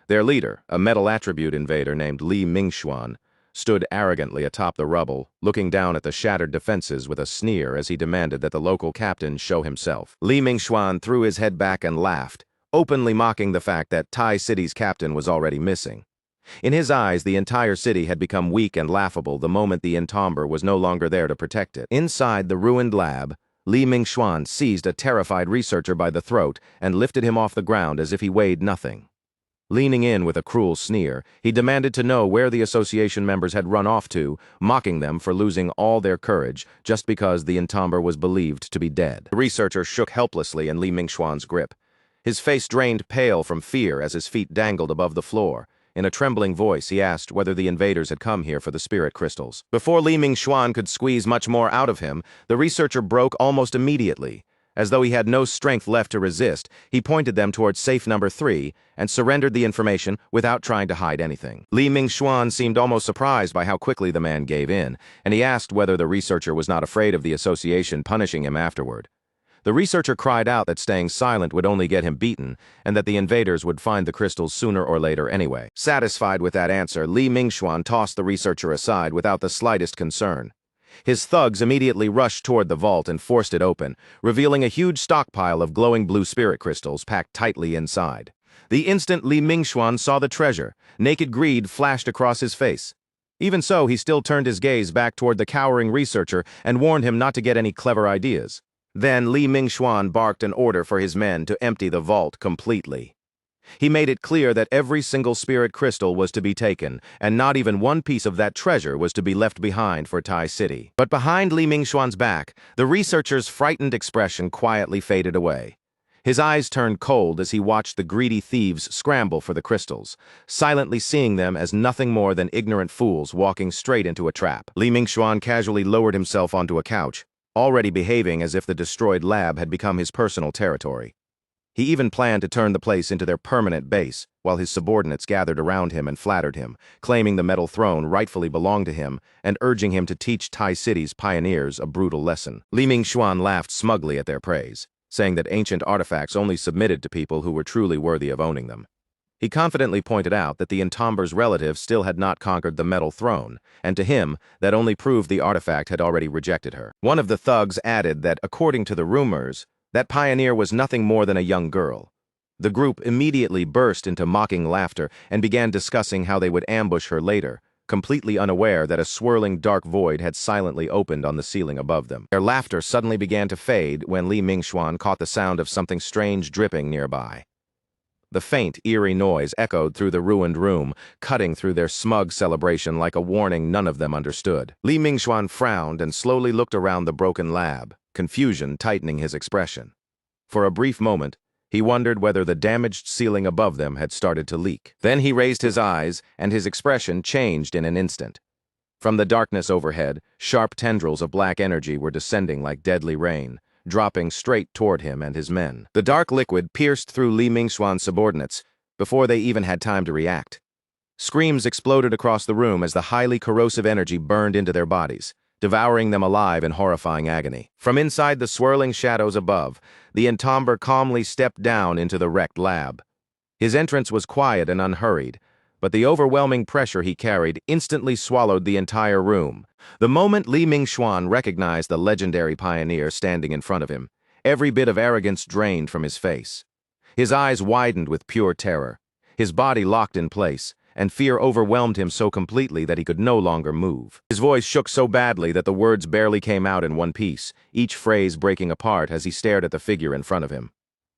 Their leader, a metal attribute invader named Li Mingxuan, stood arrogantly atop the rubble, looking down at the shattered defenses with a sneer as he demanded that the local captain show himself. Li Mingxuan threw his head back and laughed, openly mocking the fact that Tai City's captain was already missing. In his eyes, the entire city had become weak and laughable the moment the entomber was no longer there to protect it. Inside the ruined lab, Li Mingxuan seized a terrified researcher by the throat and lifted him off the ground as if he weighed nothing. Leaning in with a cruel sneer, he demanded to know where the association members had run off to, mocking them for losing all their courage just because the entomber was believed to be dead. The researcher shook helplessly in Li Mingxuan's grip. His face drained pale from fear as his feet dangled above the floor. In a trembling voice, he asked whether the invaders had come here for the spirit crystals. Before Li Mingxuan could squeeze much more out of him, the researcher broke almost immediately. As though he had no strength left to resist, he pointed them towards safe number 3 and surrendered the information without trying to hide anything. Li Mingxuan seemed almost surprised by how quickly the man gave in, and he asked whether the researcher was not afraid of the association punishing him afterward. The researcher cried out that staying silent would only get him beaten, and that the invaders would find the crystals sooner or later anyway. Satisfied with that answer, Li Mingxuan tossed the researcher aside without the slightest concern. His thugs immediately rushed toward the vault and forced it open, revealing a huge stockpile of glowing blue spirit crystals packed tightly inside. The instant Li Mingxuan saw the treasure, naked greed flashed across his face. Even so, he still turned his gaze back toward the cowering researcher and warned him not to get any clever ideas. Then Li Mingxuan barked an order for his men to empty the vault completely. He made it clear that every single spirit crystal was to be taken, and not even one piece of that treasure was to be left behind for Tai City. But behind Li Mingxuan's back, the researcher's frightened expression quietly faded away. His eyes turned cold as he watched the greedy thieves scramble for the crystals, silently seeing them as nothing more than ignorant fools walking straight into a trap. Li Mingxuan casually lowered himself onto a couch, already behaving as if the destroyed lab had become his personal territory. He even planned to turn the place into their permanent base, while his subordinates gathered around him and flattered him, claiming the metal throne rightfully belonged to him and urging him to teach Tai City's pioneers a brutal lesson. Li Mingxuan laughed smugly at their praise, saying that ancient artifacts only submitted to people who were truly worthy of owning them. He confidently pointed out that the entomber's relative still had not conquered the metal throne, and to him, that only proved the artifact had already rejected her. One of the thugs added that, according to the rumors, that pioneer was nothing more than a young girl. The group immediately burst into mocking laughter and began discussing how they would ambush her later, completely unaware that a swirling dark void had silently opened on the ceiling above them. Their laughter suddenly began to fade when Li Mingxuan caught the sound of something strange dripping nearby. The faint, eerie noise echoed through the ruined room, cutting through their smug celebration like a warning none of them understood. Li Mingxuan frowned and slowly looked around the broken lab, confusion tightening his expression. For a brief moment, he wondered whether the damaged ceiling above them had started to leak. Then he raised his eyes, and his expression changed in an instant. From the darkness overhead, sharp tendrils of black energy were descending like deadly rain, dropping straight toward him and his men. The dark liquid pierced through Li Mingxuan's subordinates before they even had time to react. Screams exploded across the room as the highly corrosive energy burned into their bodies, devouring them alive in horrifying agony. From inside the swirling shadows above, the entomber calmly stepped down into the wrecked lab. His entrance was quiet and unhurried, but the overwhelming pressure he carried instantly swallowed the entire room. The moment Li Mingxuan recognized the legendary pioneer standing in front of him, every bit of arrogance drained from his face. His eyes widened with pure terror. His body locked in place, and fear overwhelmed him so completely that he could no longer move. His voice shook so badly that the words barely came out in one piece, each phrase breaking apart as he stared at the figure in front of him.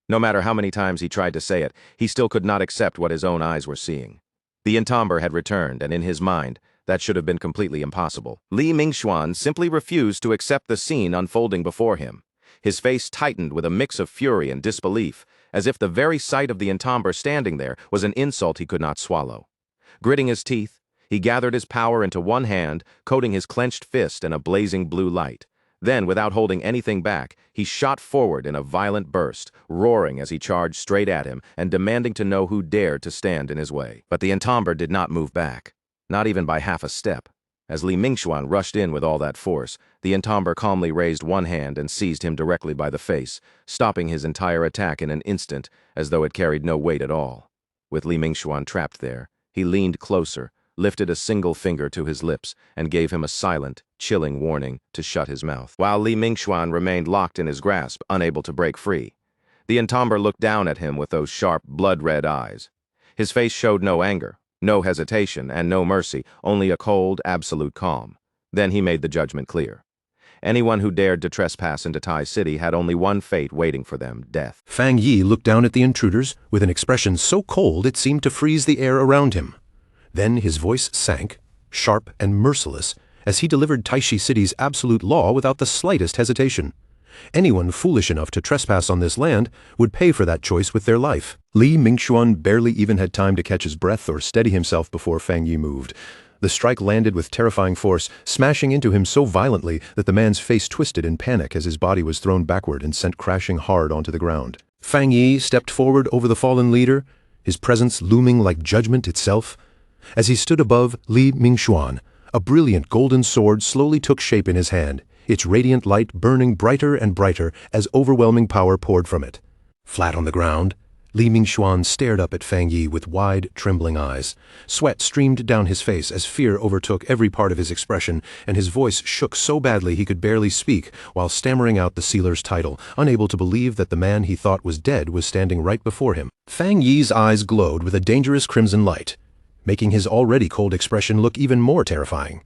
No matter how many times he tried to say it, he still could not accept what his own eyes were seeing. The entomber had returned, and in his mind, that should have been completely impossible. Li Mingxuan simply refused to accept the scene unfolding before him. His face tightened with a mix of fury and disbelief, as if the very sight of the entomber standing there was an insult he could not swallow. Gritting his teeth, he gathered his power into one hand, coating his clenched fist in a blazing blue light. Then, without holding anything back, he shot forward in a violent burst, roaring as he charged straight at him and demanding to know who dared to stand in his way. But the entomber did not move back, not even by half a step. As Li Mingxuan rushed in with all that force, the entomber calmly raised one hand and seized him directly by the face, stopping his entire attack in an instant, as though it carried no weight at all. With Li Mingxuan trapped there, he leaned closer, lifted a single finger to his lips, and gave him a silent, chilling warning to shut his mouth. While Li Mingxuan remained locked in his grasp, unable to break free, the entomber looked down at him with those sharp, blood-red eyes. His face showed no anger, no hesitation, and no mercy, only a cold, absolute calm. Then he made the judgment clear. Anyone who dared to trespass into Tai City had only one fate waiting for them: death. Fang Yi looked down at the intruders with an expression so cold it seemed to freeze the air around him. Then his voice sank, sharp and merciless, as he delivered Taishi City's absolute law without the slightest hesitation. Anyone foolish enough to trespass on this land would pay for that choice with their life. Li Mingxuan barely even had time to catch his breath or steady himself before Fang Yi moved. The strike landed with terrifying force, smashing into him so violently that the man's face twisted in panic as his body was thrown backward and sent crashing hard onto the ground. Fang Yi stepped forward over the fallen leader, his presence looming like judgment itself. As he stood above Li Mingxuan, a brilliant golden sword slowly took shape in his hand, its radiant light burning brighter and brighter as overwhelming power poured from it. Flat on the ground, Li Mingxuan stared up at Fang Yi with wide, trembling eyes. Sweat streamed down his face as fear overtook every part of his expression, and his voice shook so badly he could barely speak while stammering out the sealer's title, unable to believe that the man he thought was dead was standing right before him. Fang Yi's eyes glowed with a dangerous crimson light, making his already cold expression look even more terrifying.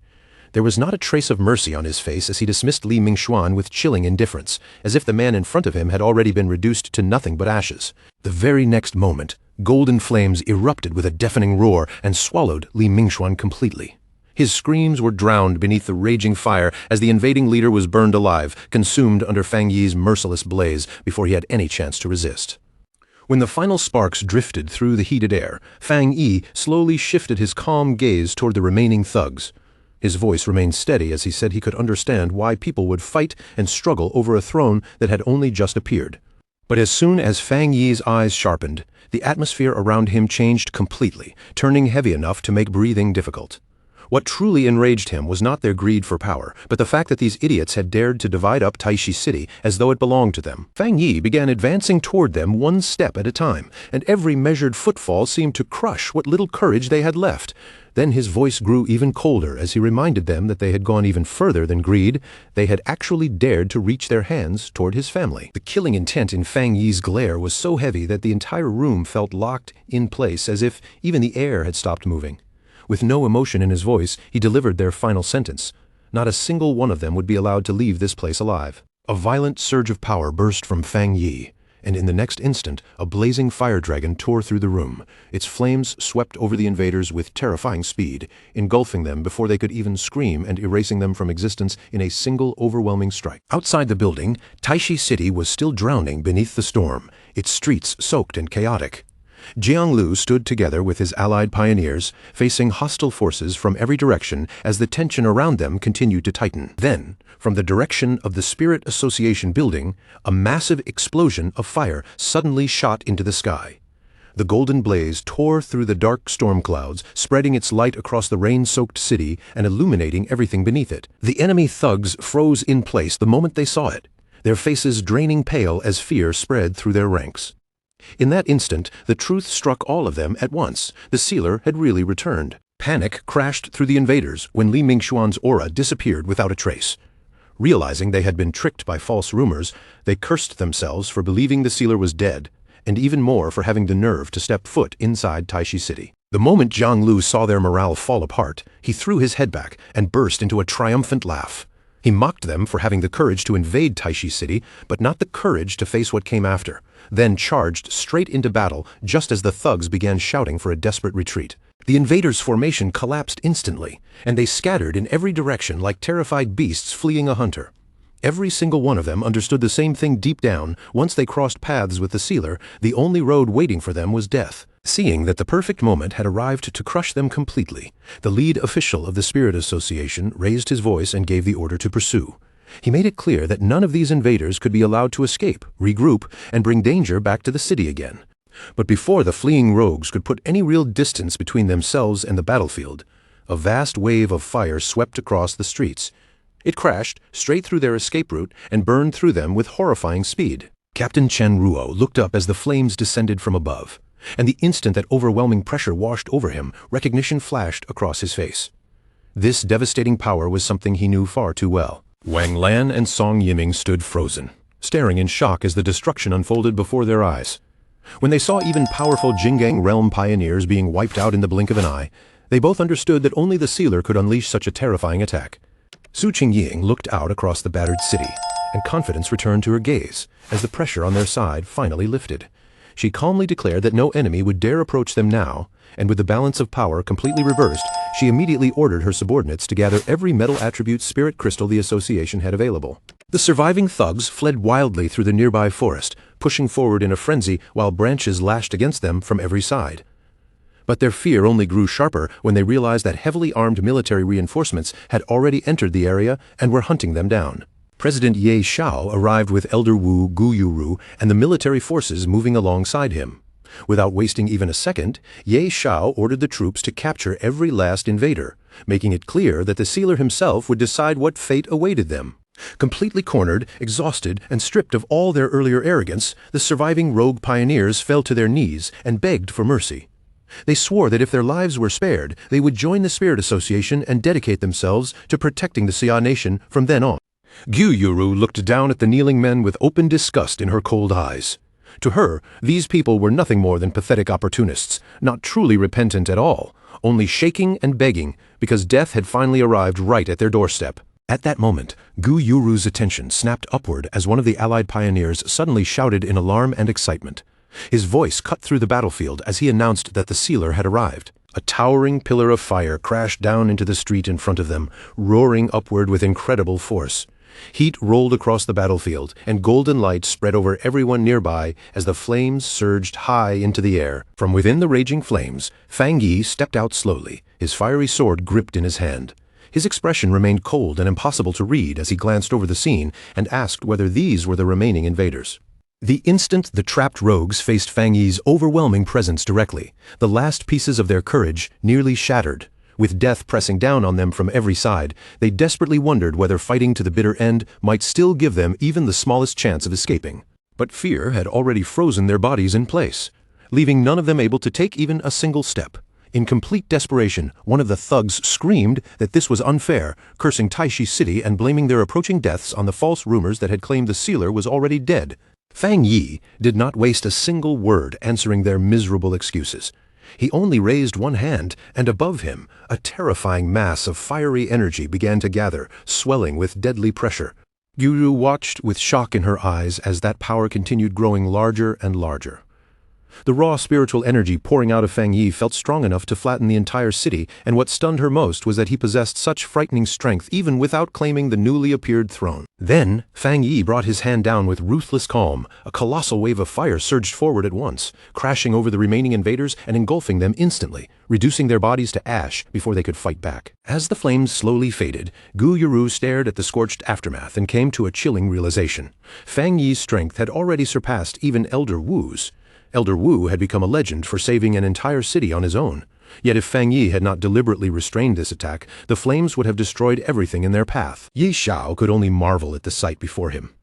There was not a trace of mercy on his face as he dismissed Li Mingxuan with chilling indifference, as if the man in front of him had already been reduced to nothing but ashes. The very next moment, golden flames erupted with a deafening roar and swallowed Li Mingxuan completely. His screams were drowned beneath the raging fire as the invading leader was burned alive, consumed under Fang Yi's merciless blaze before he had any chance to resist. When the final sparks drifted through the heated air, Fang Yi slowly shifted his calm gaze toward the remaining thugs. His voice remained steady as he said he could understand why people would fight and struggle over a throne that had only just appeared. But as soon as Fang Yi's eyes sharpened, the atmosphere around him changed completely, turning heavy enough to make breathing difficult. What truly enraged him was not their greed for power, but the fact that these idiots had dared to divide up Taishi City as though it belonged to them. Fang Yi began advancing toward them one step at a time, and every measured footfall seemed to crush what little courage they had left. Then his voice grew even colder as he reminded them that they had gone even further than greed. They had actually dared to reach their hands toward his family. The killing intent in Fang Yi's glare was so heavy that the entire room felt locked in place, as if even the air had stopped moving. With no emotion in his voice, he delivered their final sentence. Not a single one of them would be allowed to leave this place alive. A violent surge of power burst from Fang Yi, and in the next instant, a blazing fire dragon tore through the room. Its flames swept over the invaders with terrifying speed, engulfing them before they could even scream and erasing them from existence in a single overwhelming strike. Outside the building, Taishi City was still drowning beneath the storm, its streets soaked and chaotic. Jianglu stood together with his allied pioneers, facing hostile forces from every direction as the tension around them continued to tighten. Then, from the direction of the Spirit Association building, a massive explosion of fire suddenly shot into the sky. The golden blaze tore through the dark storm clouds, spreading its light across the rain-soaked city and illuminating everything beneath it. The enemy thugs froze in place the moment they saw it, their faces draining pale as fear spread through their ranks. In that instant, the truth struck all of them at once. The sealer had really returned. Panic crashed through the invaders when Li Mingxuan's aura disappeared without a trace. Realizing they had been tricked by false rumors, they cursed themselves for believing the sealer was dead, and even more for having the nerve to step foot inside Taishi City. The moment Zhang Lu saw their morale fall apart, he threw his head back and burst into a triumphant laugh. He mocked them for having the courage to invade Taishi City, but not the courage to face what came after, then charged straight into battle just as the thugs began shouting for a desperate retreat. The invaders' formation collapsed instantly, and they scattered in every direction like terrified beasts fleeing a hunter. Every single one of them understood the same thing deep down. Once they crossed paths with the sealer, the only road waiting for them was death. Seeing that the perfect moment had arrived to crush them completely, the lead official of the Spirit Association raised his voice and gave the order to pursue. He made it clear that none of these invaders could be allowed to escape, regroup, and bring danger back to the city again. But before the fleeing rogues could put any real distance between themselves and the battlefield, a vast wave of fire swept across the streets. It crashed straight through their escape route and burned through them with horrifying speed. Captain Chen Ruo looked up as the flames descended from above, and the instant that overwhelming pressure washed over him, recognition flashed across his face. This devastating power was something he knew far too well. Wang Lan and Song Yiming stood frozen, staring in shock as the destruction unfolded before their eyes. When they saw even powerful Jinggang realm pioneers being wiped out in the blink of an eye, they both understood that only the sealer could unleash such a terrifying attack. Su Qingying looked out across the battered city, and confidence returned to her gaze as the pressure on their side finally lifted. She calmly declared that no enemy would dare approach them now, and with the balance of power completely reversed, she immediately ordered her subordinates to gather every metal attribute spirit crystal the association had available. The surviving thugs fled wildly through the nearby forest, pushing forward in a frenzy while branches lashed against them from every side. But their fear only grew sharper when they realized that heavily armed military reinforcements had already entered the area and were hunting them down. President Ye Xiao arrived with Elder Wu Guyuru and the military forces moving alongside him. Without wasting even a second, Ye Xiao ordered the troops to capture every last invader, making it clear that the sealer himself would decide what fate awaited them. Completely cornered, exhausted, and stripped of all their earlier arrogance, the surviving rogue pioneers fell to their knees and begged for mercy. They swore that if their lives were spared, they would join the Spirit Association and dedicate themselves to protecting the Xia nation from then on. Guyuru looked down at the kneeling men with open disgust in her cold eyes. To her, these people were nothing more than pathetic opportunists, not truly repentant at all, only shaking and begging because death had finally arrived right at their doorstep. At that moment, Guyuru's attention snapped upward as one of the allied pioneers suddenly shouted in alarm and excitement. His voice cut through the battlefield as he announced that the sealer had arrived. A towering pillar of fire crashed down into the street in front of them, roaring upward with incredible force. Heat rolled across the battlefield, and golden light spread over everyone nearby as the flames surged high into the air. From within the raging flames, Fang Yi stepped out slowly, his fiery sword gripped in his hand. His expression remained cold and impossible to read as he glanced over the scene and asked whether these were the remaining invaders. The instant the trapped rogues faced Fang Yi's overwhelming presence directly, the last pieces of their courage nearly shattered. With death pressing down on them from every side, they desperately wondered whether fighting to the bitter end might still give them even the smallest chance of escaping. But fear had already frozen their bodies in place, leaving none of them able to take even a single step. In complete desperation, one of the thugs screamed that this was unfair, cursing Taishi City and blaming their approaching deaths on the false rumors that had claimed the sealer was already dead. Fang Yi did not waste a single word answering their miserable excuses. He only raised one hand, and above him, a terrifying mass of fiery energy began to gather, swelling with deadly pressure. Guru watched with shock in her eyes as that power continued growing larger and larger. The raw spiritual energy pouring out of Fang Yi felt strong enough to flatten the entire city, and what stunned her most was that he possessed such frightening strength even without claiming the newly appeared throne. Then, Fang Yi brought his hand down with ruthless calm. A colossal wave of fire surged forward at once, crashing over the remaining invaders and engulfing them instantly, reducing their bodies to ash before they could fight back. As the flames slowly faded, Gu Yuru stared at the scorched aftermath and came to a chilling realization. Fang Yi's strength had already surpassed even Elder Wu's. Elder Wu had become a legend for saving an entire city on his own. Yet if Fang Yi had not deliberately restrained this attack, the flames would have destroyed everything in their path. Yi Xiao could only marvel at the sight before him.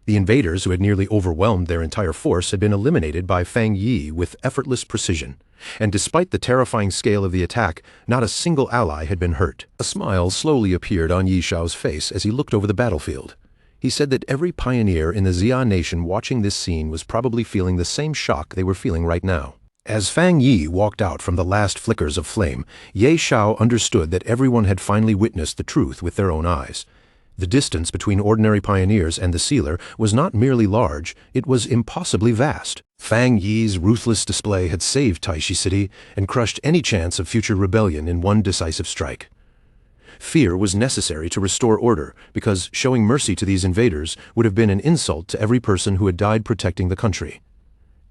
The invaders, who had nearly overwhelmed their entire force, had been eliminated by Fang Yi with effortless precision. And despite the terrifying scale of the attack, not a single ally had been hurt. A smile slowly appeared on Yi Xiao's face as he looked over the battlefield. He said that every pioneer in the Xia nation watching this scene was probably feeling the same shock they were feeling right now. As Fang Yi walked out from the last flickers of flame, Ye Xiao understood that everyone had finally witnessed the truth with their own eyes. The distance between ordinary pioneers and the sealer was not merely large, it was impossibly vast. Fang Yi's ruthless display had saved Taishi City and crushed any chance of future rebellion in one decisive strike. Fear was necessary to restore order, because showing mercy to these invaders would have been an insult to every person who had died protecting the country.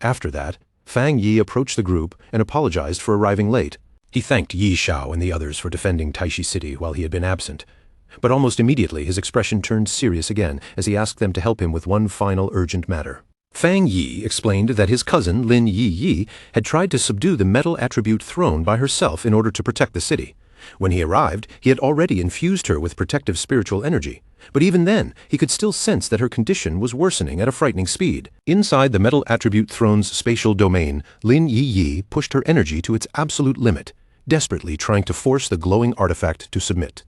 After that, Fang Yi approached the group and apologized for arriving late. He thanked Yi Xiao and the others for defending Taishi City while he had been absent. But almost immediately his expression turned serious again as he asked them to help him with one final urgent matter. Fang Yi explained that his cousin Lin Yi Yi had tried to subdue the metal attribute throne by herself in order to protect the city. When he arrived, he had already infused her with protective spiritual energy. But even then, he could still sense that her condition was worsening at a frightening speed. Inside the metal attribute throne's spatial domain, Lin Yi Yi pushed her energy to its absolute limit, desperately trying to force the glowing artifact to submit.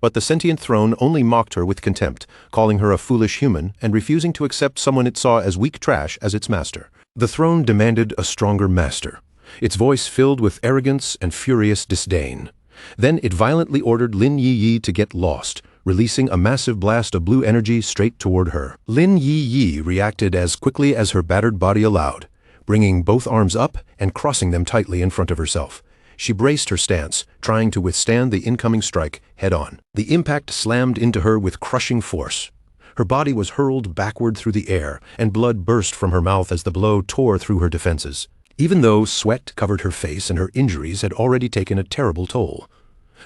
But the sentient throne only mocked her with contempt, calling her a foolish human and refusing to accept someone it saw as weak trash as its master. The throne demanded a stronger master, its voice filled with arrogance and furious disdain. Then it violently ordered Lin Yi Yi to get lost, releasing a massive blast of blue energy straight toward her. Lin Yi Yi reacted as quickly as her battered body allowed, bringing both arms up and crossing them tightly in front of herself. She braced her stance, trying to withstand the incoming strike head-on. The impact slammed into her with crushing force. Her body was hurled backward through the air, and blood burst from her mouth as the blow tore through her defenses. Even though sweat covered her face and her injuries had already taken a terrible toll,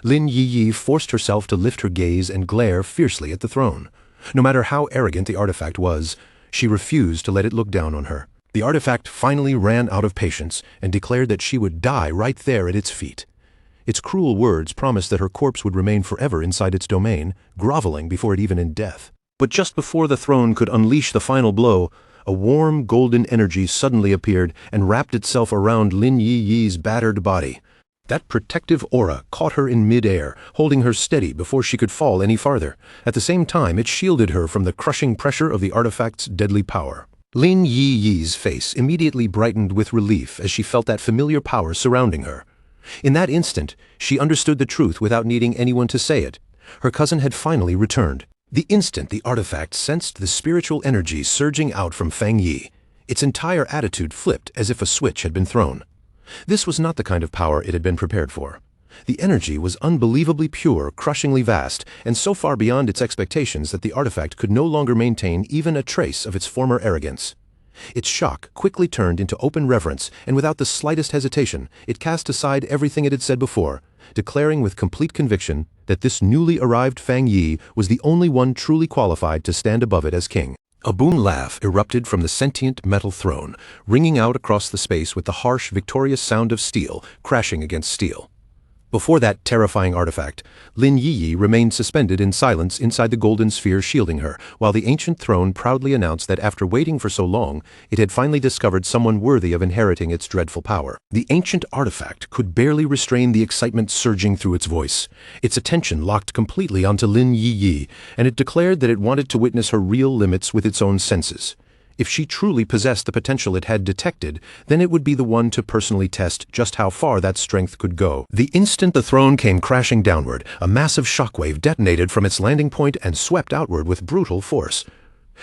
Lin Yi Yi forced herself to lift her gaze and glare fiercely at the throne. No matter how arrogant the artifact was, she refused to let it look down on her. The artifact finally ran out of patience and declared that she would die right there at its feet. Its cruel words promised that her corpse would remain forever inside its domain, groveling before it even in death. But just before the throne could unleash the final blow, a warm golden energy suddenly appeared and wrapped itself around Lin Yi Yi's battered body. That protective aura caught her in mid-air, holding her steady before she could fall any farther. At the same time, it shielded her from the crushing pressure of the artifact's deadly power. Lin Yi Yi's face immediately brightened with relief as she felt that familiar power surrounding her. In that instant, she understood the truth without needing anyone to say it. Her cousin had finally returned. The instant the artifact sensed the spiritual energy surging out from Fang Yi, its entire attitude flipped as if a switch had been thrown. This was not the kind of power it had been prepared for. The energy was unbelievably pure, crushingly vast, and so far beyond its expectations that the artifact could no longer maintain even a trace of its former arrogance. Its shock quickly turned into open reverence, and without the slightest hesitation, it cast aside everything it had said before, declaring with complete conviction that this newly arrived Fang Yi was the only one truly qualified to stand above it as king. A boom laugh erupted from the sentient metal throne, ringing out across the space with the harsh, victorious sound of steel crashing against steel. Before that terrifying artifact, Lin Yi Yi remained suspended in silence inside the golden sphere shielding her, while the ancient throne proudly announced that after waiting for so long, it had finally discovered someone worthy of inheriting its dreadful power. The ancient artifact could barely restrain the excitement surging through its voice. Its attention locked completely onto Lin Yi Yi, and it declared that it wanted to witness her real limits with its own senses. If she truly possessed the potential it had detected, then it would be the one to personally test just how far that strength could go. The instant the throne came crashing downward, a massive shockwave detonated from its landing point and swept outward with brutal force.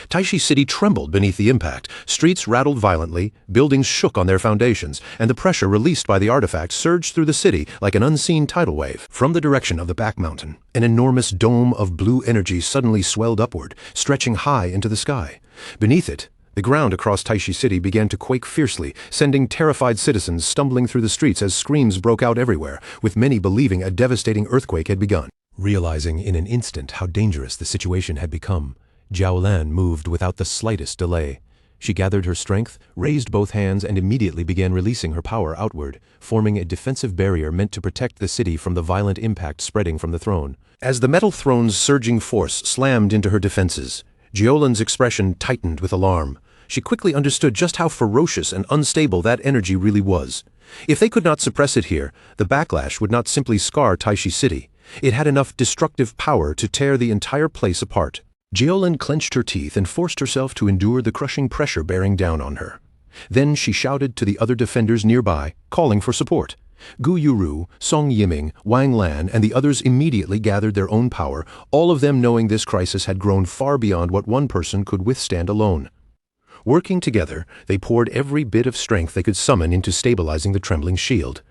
Taishi City trembled beneath the impact. Streets rattled violently, buildings shook on their foundations, and the pressure released by the artifact surged through the city like an unseen tidal wave. From the direction of the back mountain, an enormous dome of blue energy suddenly swelled upward, stretching high into the sky. Beneath it, the ground across Taishi City began to quake fiercely, sending terrified citizens stumbling through the streets as screams broke out everywhere, with many believing a devastating earthquake had begun. Realizing in an instant how dangerous the situation had become, Jiaolan moved without the slightest delay. She gathered her strength, raised both hands, and immediately began releasing her power outward, forming a defensive barrier meant to protect the city from the violent impact spreading from the throne. As the metal throne's surging force slammed into her defenses, Jiaolan's expression tightened with alarm. She quickly understood just how ferocious and unstable that energy really was. If they could not suppress it here, the backlash would not simply scar Taishi City. It had enough destructive power to tear the entire place apart. Jiaolan clenched her teeth and forced herself to endure the crushing pressure bearing down on her. Then she shouted to the other defenders nearby, calling for support. Gu Yuru, Song Yiming, Wang Lan, and the others immediately gathered their own power, all of them knowing this crisis had grown far beyond what one person could withstand alone. Working together, they poured every bit of strength they could summon into stabilizing the trembling shield.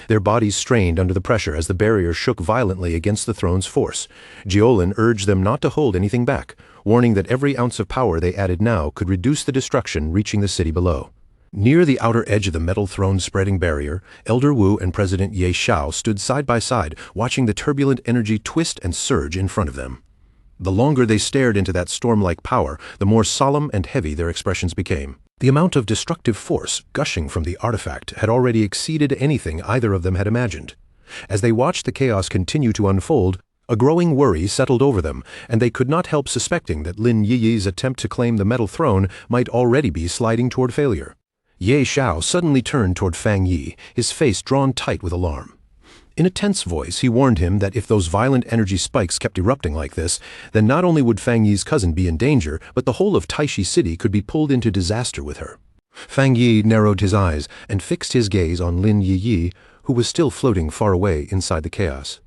Their bodies strained under the pressure as the barrier shook violently against the throne's force. Jiaolan urged them not to hold anything back, warning that every ounce of power they added now could reduce the destruction reaching the city below. Near the outer edge of the metal throne's spreading barrier, Elder Wu and President Ye Xiao stood side by side, watching the turbulent energy twist and surge in front of them. The longer they stared into that storm-like power, the more solemn and heavy their expressions became. The amount of destructive force gushing from the artifact had already exceeded anything either of them had imagined. As they watched the chaos continue to unfold, a growing worry settled over them, and they could not help suspecting that Lin Yiyi's attempt to claim the metal throne might already be sliding toward failure. Ye Xiao suddenly turned toward Fang Yi, his face drawn tight with alarm. In a tense voice, he warned him that if those violent energy spikes kept erupting like this, then not only would Fang Yi's cousin be in danger, but the whole of Taishi City could be pulled into disaster with her. Fang Yi narrowed his eyes and fixed his gaze on Lin Yiyi, who was still floating far away inside the chaos.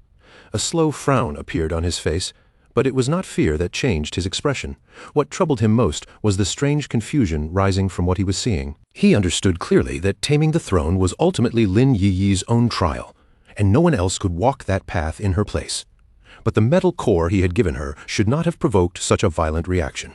A slow frown appeared on his face, but it was not fear that changed his expression. What troubled him most was the strange confusion rising from what he was seeing. He understood clearly that taming the throne was ultimately Lin Yiyi's own trial, and no one else could walk that path in her place. But the metal core he had given her should not have provoked such a violent reaction.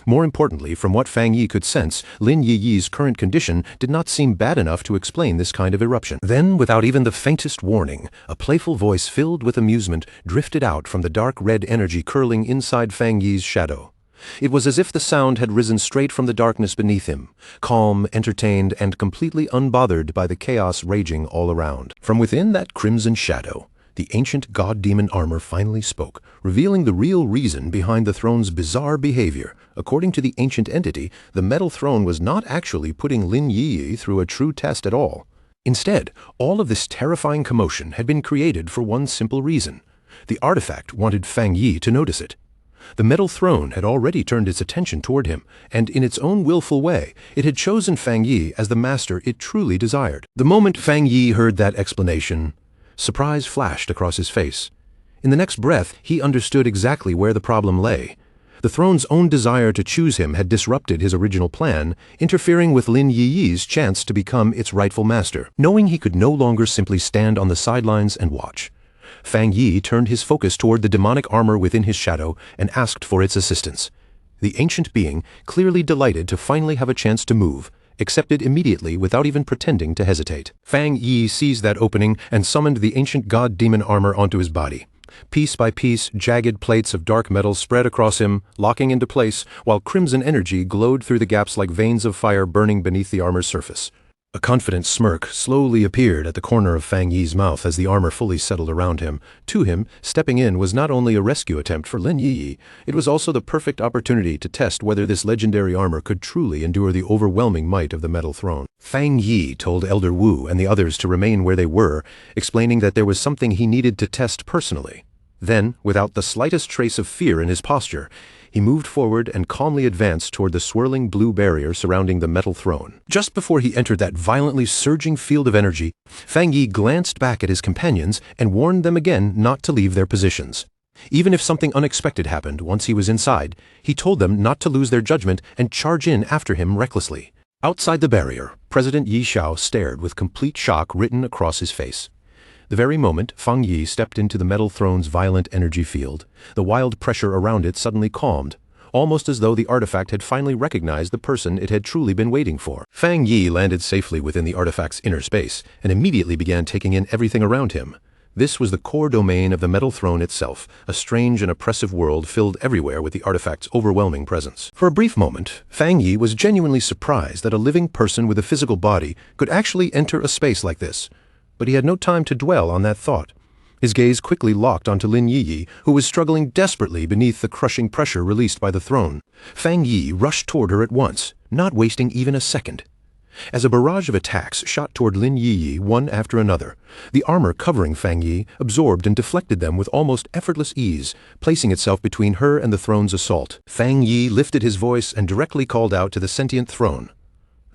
More importantly, from what Fang Yi could sense, Lin Yiyi's current condition did not seem bad enough to explain this kind of eruption. Then, without even the faintest warning, a playful voice filled with amusement drifted out from the dark red energy curling inside Fang Yi's shadow. It was as if the sound had risen straight from the darkness beneath him, calm, entertained, and completely unbothered by the chaos raging all around. From within that crimson shadow, the ancient god-demon armor finally spoke, revealing the real reason behind the throne's bizarre behavior. According to the ancient entity, the metal throne was not actually putting Lin Yiyi through a true test at all. Instead, all of this terrifying commotion had been created for one simple reason. The artifact wanted Fang Yi to notice it. The metal throne had already turned its attention toward him, and in its own willful way, it had chosen Fang Yi as the master it truly desired. The moment Fang Yi heard that explanation, surprise flashed across his face. In the next breath, he understood exactly where the problem lay. The throne's own desire to choose him had disrupted his original plan, interfering with Lin Yiyi's chance to become its rightful master. Knowing he could no longer simply stand on the sidelines and watch, Fang Yi turned his focus toward the demonic armor within his shadow and asked for its assistance. The ancient being, clearly delighted to finally have a chance to move, accepted immediately without even pretending to hesitate. Fang Yi seized that opening and summoned the ancient god-demon armor onto his body. Piece by piece, jagged plates of dark metal spread across him, locking into place, while crimson energy glowed through the gaps like veins of fire burning beneath the armor's surface. A confident smirk slowly appeared at the corner of Fang Yi's mouth as the armor fully settled around him. To him, stepping in was not only a rescue attempt for Lin Yiyi, it was also the perfect opportunity to test whether this legendary armor could truly endure the overwhelming might of the metal throne. Fang Yi told Elder Wu and the others to remain where they were, explaining that there was something he needed to test personally. Then, without the slightest trace of fear in his posture, he moved forward and calmly advanced toward the swirling blue barrier surrounding the metal throne. Just before he entered that violently surging field of energy, Fang Yi glanced back at his companions and warned them again not to leave their positions. Even if something unexpected happened once he was inside, he told them not to lose their judgment and charge in after him recklessly. Outside the barrier, President Yi Xiao stared with complete shock written across his face. The very moment Fang Yi stepped into the metal throne's violent energy field, the wild pressure around it suddenly calmed, almost as though the artifact had finally recognized the person it had truly been waiting for. Fang Yi landed safely within the artifact's inner space and immediately began taking in everything around him. This was the core domain of the metal throne itself, a strange and oppressive world filled everywhere with the artifact's overwhelming presence. For a brief moment, Fang Yi was genuinely surprised that a living person with a physical body could actually enter a space like this, but he had no time to dwell on that thought. His gaze quickly locked onto Lin Yiyi, who was struggling desperately beneath the crushing pressure released by the throne. Fang Yi rushed toward her at once, not wasting even a second. As a barrage of attacks shot toward Lin Yiyi one after another, the armor covering Fang Yi absorbed and deflected them with almost effortless ease, placing itself between her and the throne's assault. Fang Yi lifted his voice and directly called out to the sentient throne.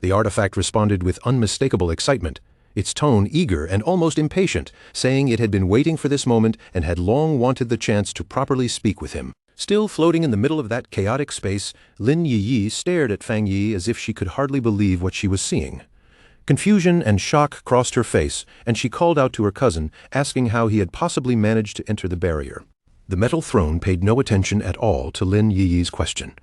The artifact responded with unmistakable excitement, its tone eager and almost impatient, saying it had been waiting for this moment and had long wanted the chance to properly speak with him. Still floating in the middle of that chaotic space, Lin Yiyi stared at Fang Yi as if she could hardly believe what she was seeing. Confusion and shock crossed her face, and she called out to her cousin, asking how he had possibly managed to enter the barrier. The metal throne paid no attention at all to Lin Yiyi's question.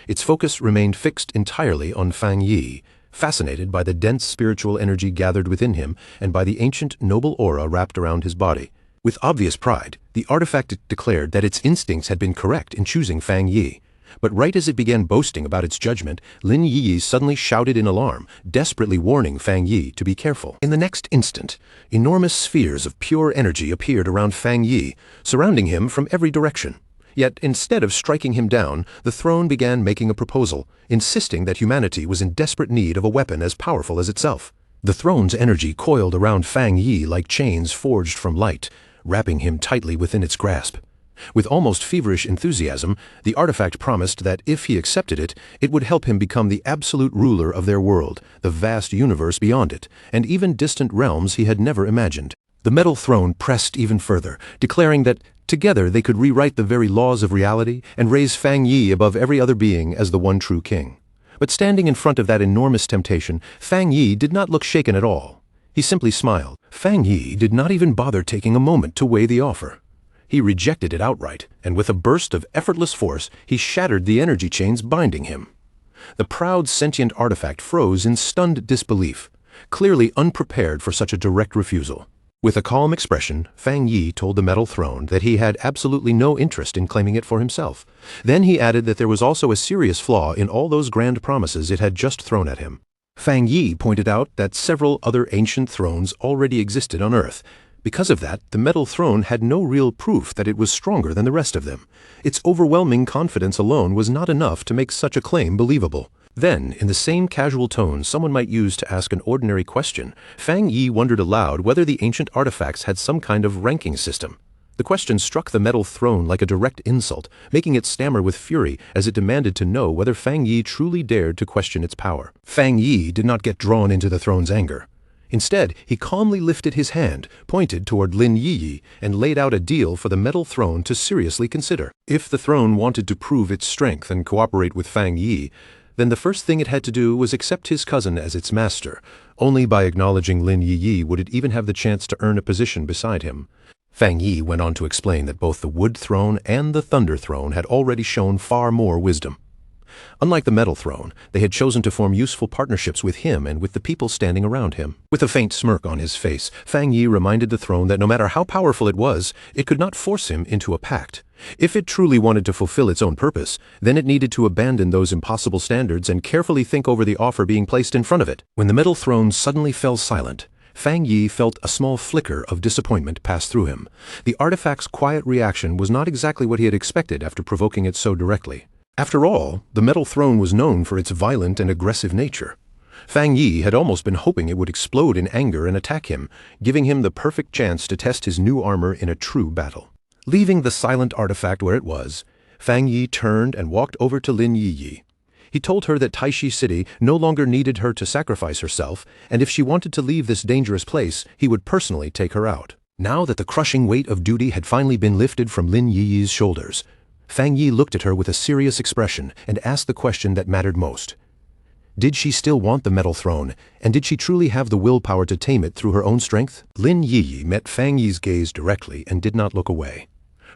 Its focus remained fixed entirely on Fang Yi, fascinated by the dense spiritual energy gathered within him and by the ancient noble aura wrapped around his body. With obvious pride, the artifact declared that its instincts had been correct in choosing Fang Yi. But right as it began boasting about its judgment, Lin Yiyi suddenly shouted in alarm, desperately warning Fang Yi to be careful. In the next instant, enormous spheres of pure energy appeared around Fang Yi, surrounding him from every direction. Yet, instead of striking him down, the throne began making a proposal, insisting that humanity was in desperate need of a weapon as powerful as itself. The throne's energy coiled around Fang Yi like chains forged from light, wrapping him tightly within its grasp. With almost feverish enthusiasm, the artifact promised that if he accepted it, it would help him become the absolute ruler of their world, the vast universe beyond it, and even distant realms he had never imagined. The metal throne pressed even further, declaring that together they could rewrite the very laws of reality and raise Fang Yi above every other being as the one true king. But standing in front of that enormous temptation, Fang Yi did not look shaken at all. He simply smiled. Fang Yi did not even bother taking a moment to weigh the offer. He rejected it outright, and with a burst of effortless force, he shattered the energy chains binding him. The proud sentient artifact froze in stunned disbelief, clearly unprepared for such a direct refusal. With a calm expression, Fang Yi told the metal throne that he had absolutely no interest in claiming it for himself. Then he added that there was also a serious flaw in all those grand promises it had just thrown at him. Fang Yi pointed out that several other ancient thrones already existed on Earth. Because of that, the metal throne had no real proof that it was stronger than the rest of them. Its overwhelming confidence alone was not enough to make such a claim believable. Then, in the same casual tone someone might use to ask an ordinary question, Fang Yi wondered aloud whether the ancient artifacts had some kind of ranking system. The question struck the metal throne like a direct insult, making it stammer with fury as it demanded to know whether Fang Yi truly dared to question its power. Fang Yi did not get drawn into the throne's anger. Instead, he calmly lifted his hand, pointed toward Lin Yiyi, and laid out a deal for the metal throne to seriously consider. If the throne wanted to prove its strength and cooperate with Fang Yi, then the first thing it had to do was accept his cousin as its master. Only by acknowledging Lin Yiyi would it even have the chance to earn a position beside him. Fang Yi went on to explain that both the Wood Throne and the Thunder Throne had already shown far more wisdom. Unlike the Metal Throne, they had chosen to form useful partnerships with him and with the people standing around him. With a faint smirk on his face, Fang Yi reminded the throne that no matter how powerful it was, it could not force him into a pact. If it truly wanted to fulfill its own purpose, then it needed to abandon those impossible standards and carefully think over the offer being placed in front of it. When the Metal Throne suddenly fell silent, Fang Yi felt a small flicker of disappointment pass through him. The artifact's quiet reaction was not exactly what he had expected after provoking it so directly. After all, the Metal Throne was known for its violent and aggressive nature. Fang Yi had almost been hoping it would explode in anger and attack him, giving him the perfect chance to test his new armor in a true battle. Leaving the silent artifact where it was, Fang Yi turned and walked over to Lin Yiyi. He told her that Taishi City no longer needed her to sacrifice herself, and if she wanted to leave this dangerous place, he would personally take her out. Now that the crushing weight of duty had finally been lifted from Lin Yiyi's shoulders, Fang Yi looked at her with a serious expression and asked the question that mattered most. Did she still want the metal throne, and did she truly have the willpower to tame it through her own strength? Lin Yiyi met Fang Yi's gaze directly and did not look away.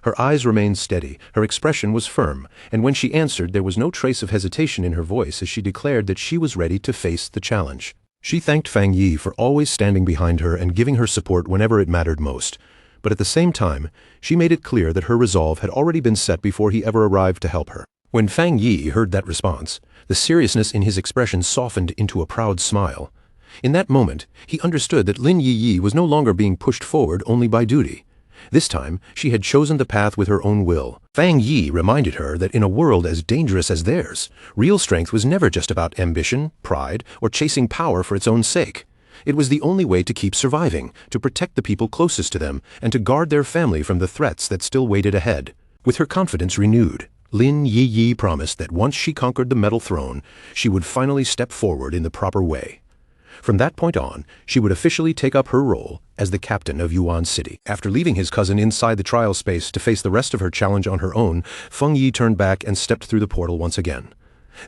Her eyes remained steady, her expression was firm, and when she answered there was no trace of hesitation in her voice as she declared that she was ready to face the challenge. She thanked Fang Yi for always standing behind her and giving her support whenever it mattered most, but at the same time, she made it clear that her resolve had already been set before he ever arrived to help her. When Fang Yi heard that response, the seriousness in his expression softened into a proud smile. In that moment, he understood that Lin Yiyi was no longer being pushed forward only by duty. This time, she had chosen the path with her own will. Fang Yi reminded her that in a world as dangerous as theirs, real strength was never just about ambition, pride, or chasing power for its own sake. It was the only way to keep surviving, to protect the people closest to them, and to guard their family from the threats that still waited ahead. With her confidence renewed, Lin Yiyi promised that once she conquered the metal throne, she would finally step forward in the proper way. From that point on, she would officially take up her role as the captain of Yuan City. After leaving his cousin inside the trial space to face the rest of her challenge on her own, Feng Yi turned back and stepped through the portal once again.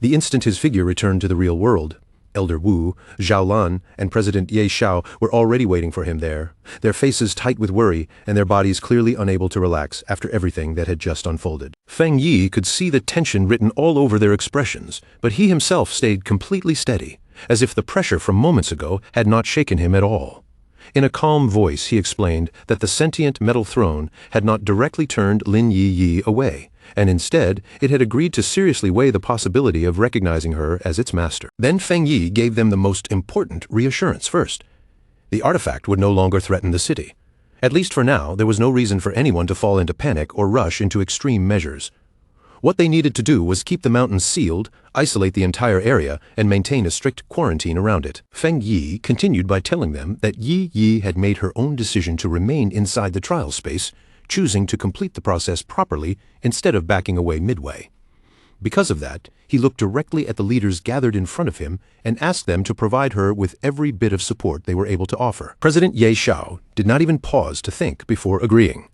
The instant his figure returned to the real world, Elder Wu, Zhao Lan, and President Ye Xiao were already waiting for him there, their faces tight with worry and their bodies clearly unable to relax after everything that had just unfolded. Feng Yi could see the tension written all over their expressions, but he himself stayed completely steady, as if the pressure from moments ago had not shaken him at all. In a calm voice, he explained that the sentient metal throne had not directly turned Lin Yiyi away, and instead it had agreed to seriously weigh the possibility of recognizing her as its master. Then Feng Yi gave them the most important reassurance first. The artifact would no longer threaten the city. At least for now, there was no reason for anyone to fall into panic or rush into extreme measures. What they needed to do was keep the mountains sealed, isolate the entire area, and maintain a strict quarantine around it. Feng Yi continued by telling them that Yi Yi had made her own decision to remain inside the trial space, choosing to complete the process properly instead of backing away midway. Because of that, he looked directly at the leaders gathered in front of him and asked them to provide her with every bit of support they were able to offer. President Ye Xiao did not even pause to think before agreeing.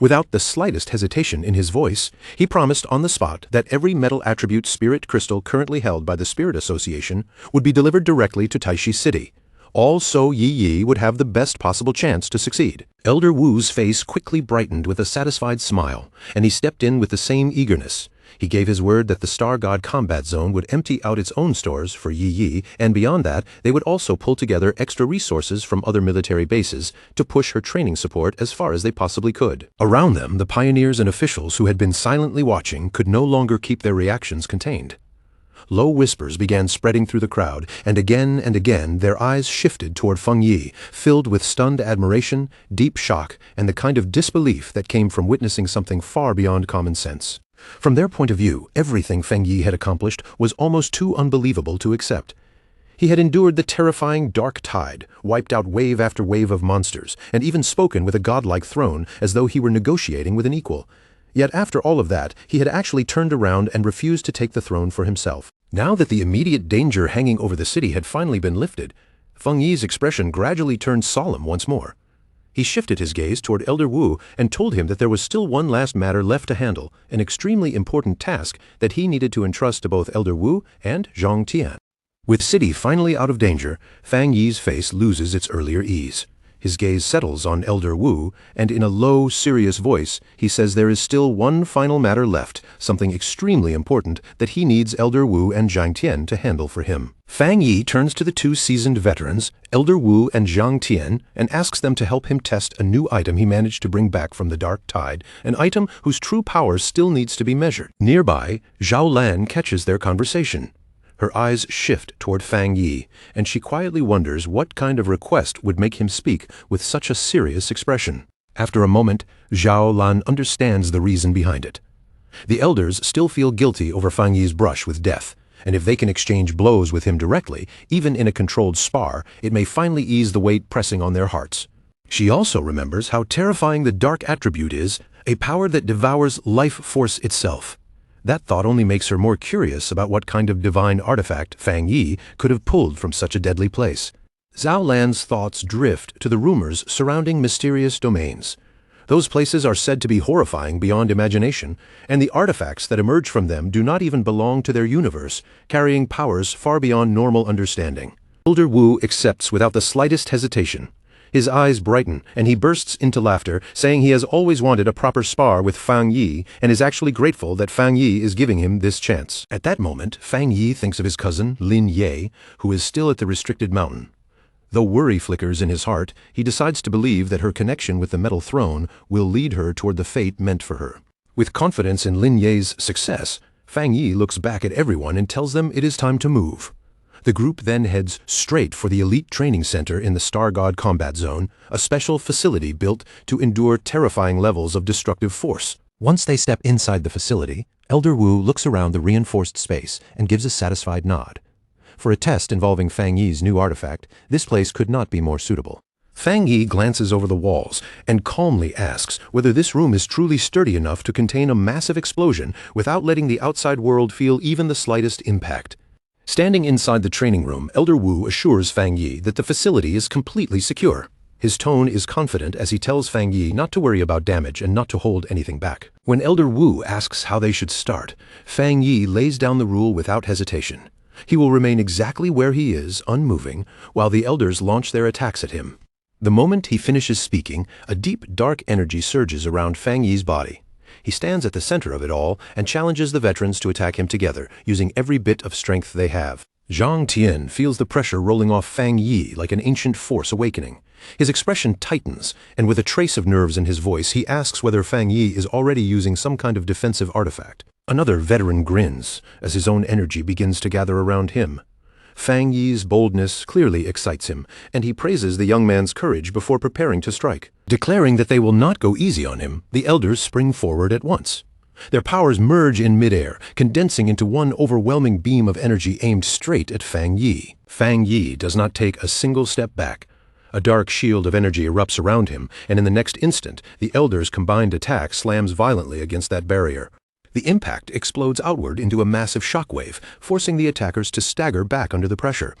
Without the slightest hesitation in his voice, he promised on the spot that every metal attribute spirit crystal currently held by the Spirit Association would be delivered directly to Taishi City. All so Yi Yi would have the best possible chance to succeed. Elder Wu's face quickly brightened with a satisfied smile, and he stepped in with the same eagerness. He gave his word that the Star God Combat Zone would empty out its own stores for Yi Yi, and beyond that, they would also pull together extra resources from other military bases to push her training support as far as they possibly could. Around them, the pioneers and officials who had been silently watching could no longer keep their reactions contained. Low whispers began spreading through the crowd, and again their eyes shifted toward Feng Yi, filled with stunned admiration, deep shock, and the kind of disbelief that came from witnessing something far beyond common sense. From their point of view, everything Feng Yi had accomplished was almost too unbelievable to accept. He had endured the terrifying dark tide, wiped out wave after wave of monsters, and even spoken with a godlike throne as though he were negotiating with an equal. Yet after all of that, he had actually turned around and refused to take the throne for himself. Now that the immediate danger hanging over the city had finally been lifted, Feng Yi's expression gradually turned solemn once more. He shifted his gaze toward Elder Wu and told him that there was still one last matter left to handle, an extremely important task that he needed to entrust to both Elder Wu and Zhang Tian. With city finally out of danger, Feng Yi's face loses its earlier ease. His gaze settles on Elder Wu, and in a low, serious voice, he says there is still one final matter left, something extremely important that he needs Elder Wu and Zhang Tian to handle for him. Feng Yi turns to the two seasoned veterans, Elder Wu and Zhang Tian, and asks them to help him test a new item he managed to bring back from the dark tide, an item whose true power still needs to be measured. Nearby, Zhao Lan catches their conversation. Her eyes shift toward Feng Yi, and she quietly wonders what kind of request would make him speak with such a serious expression. After a moment, Zhao Lan understands the reason behind it. The elders still feel guilty over Feng Yi's brush with death, and if they can exchange blows with him directly, even in a controlled spar, it may finally ease the weight pressing on their hearts. She also remembers how terrifying the dark attribute is, a power that devours life force itself. That thought only makes her more curious about what kind of divine artifact Feng Yi could have pulled from such a deadly place. Zhao Lan's thoughts drift to the rumors surrounding mysterious domains. Those places are said to be horrifying beyond imagination, and the artifacts that emerge from them do not even belong to their universe, carrying powers far beyond normal understanding. Elder Wu accepts without the slightest hesitation. His eyes brighten, and he bursts into laughter, saying he has always wanted a proper spar with Fang Yi and is actually grateful that Fang Yi is giving him this chance. At that moment, Fang Yi thinks of his cousin, Lin Ye, who is still at the restricted mountain. Though worry flickers in his heart, he decides to believe that her connection with the metal throne will lead her toward the fate meant for her. With confidence in Lin Ye's success, Fang Yi looks back at everyone and tells them it is time to move. The group then heads straight for the elite training center in the Star God Combat Zone, a special facility built to endure terrifying levels of destructive force. Once they step inside the facility, Elder Wu looks around the reinforced space and gives a satisfied nod. For a test involving Fang Yi's new artifact, this place could not be more suitable. Fang Yi glances over the walls and calmly asks whether this room is truly sturdy enough to contain a massive explosion without letting the outside world feel even the slightest impact. Standing inside the training room, Elder Wu assures Fang Yi that the facility is completely secure. His tone is confident as he tells Fang Yi not to worry about damage and not to hold anything back. When Elder Wu asks how they should start, Fang Yi lays down the rule without hesitation. He will remain exactly where he is, unmoving, while the elders launch their attacks at him. The moment he finishes speaking, a deep, dark energy surges around Fang Yi's body. He stands at the center of it all and challenges the veterans to attack him together, using every bit of strength they have. Zhang Tian feels the pressure rolling off Fang Yi like an ancient force awakening. His expression tightens, and with a trace of nerves in his voice, he asks whether Fang Yi is already using some kind of defensive artifact. Another veteran grins as his own energy begins to gather around him. Fang Yi's boldness clearly excites him, and he praises the young man's courage before preparing to strike. Declaring that they will not go easy on him, the elders spring forward at once. Their powers merge in midair, condensing into one overwhelming beam of energy aimed straight at Fang Yi. Fang Yi does not take a single step back. A dark shield of energy erupts around him, and in the next instant, the elders' combined attack slams violently against that barrier. The impact explodes outward into a massive shockwave, forcing the attackers to stagger back under the pressure.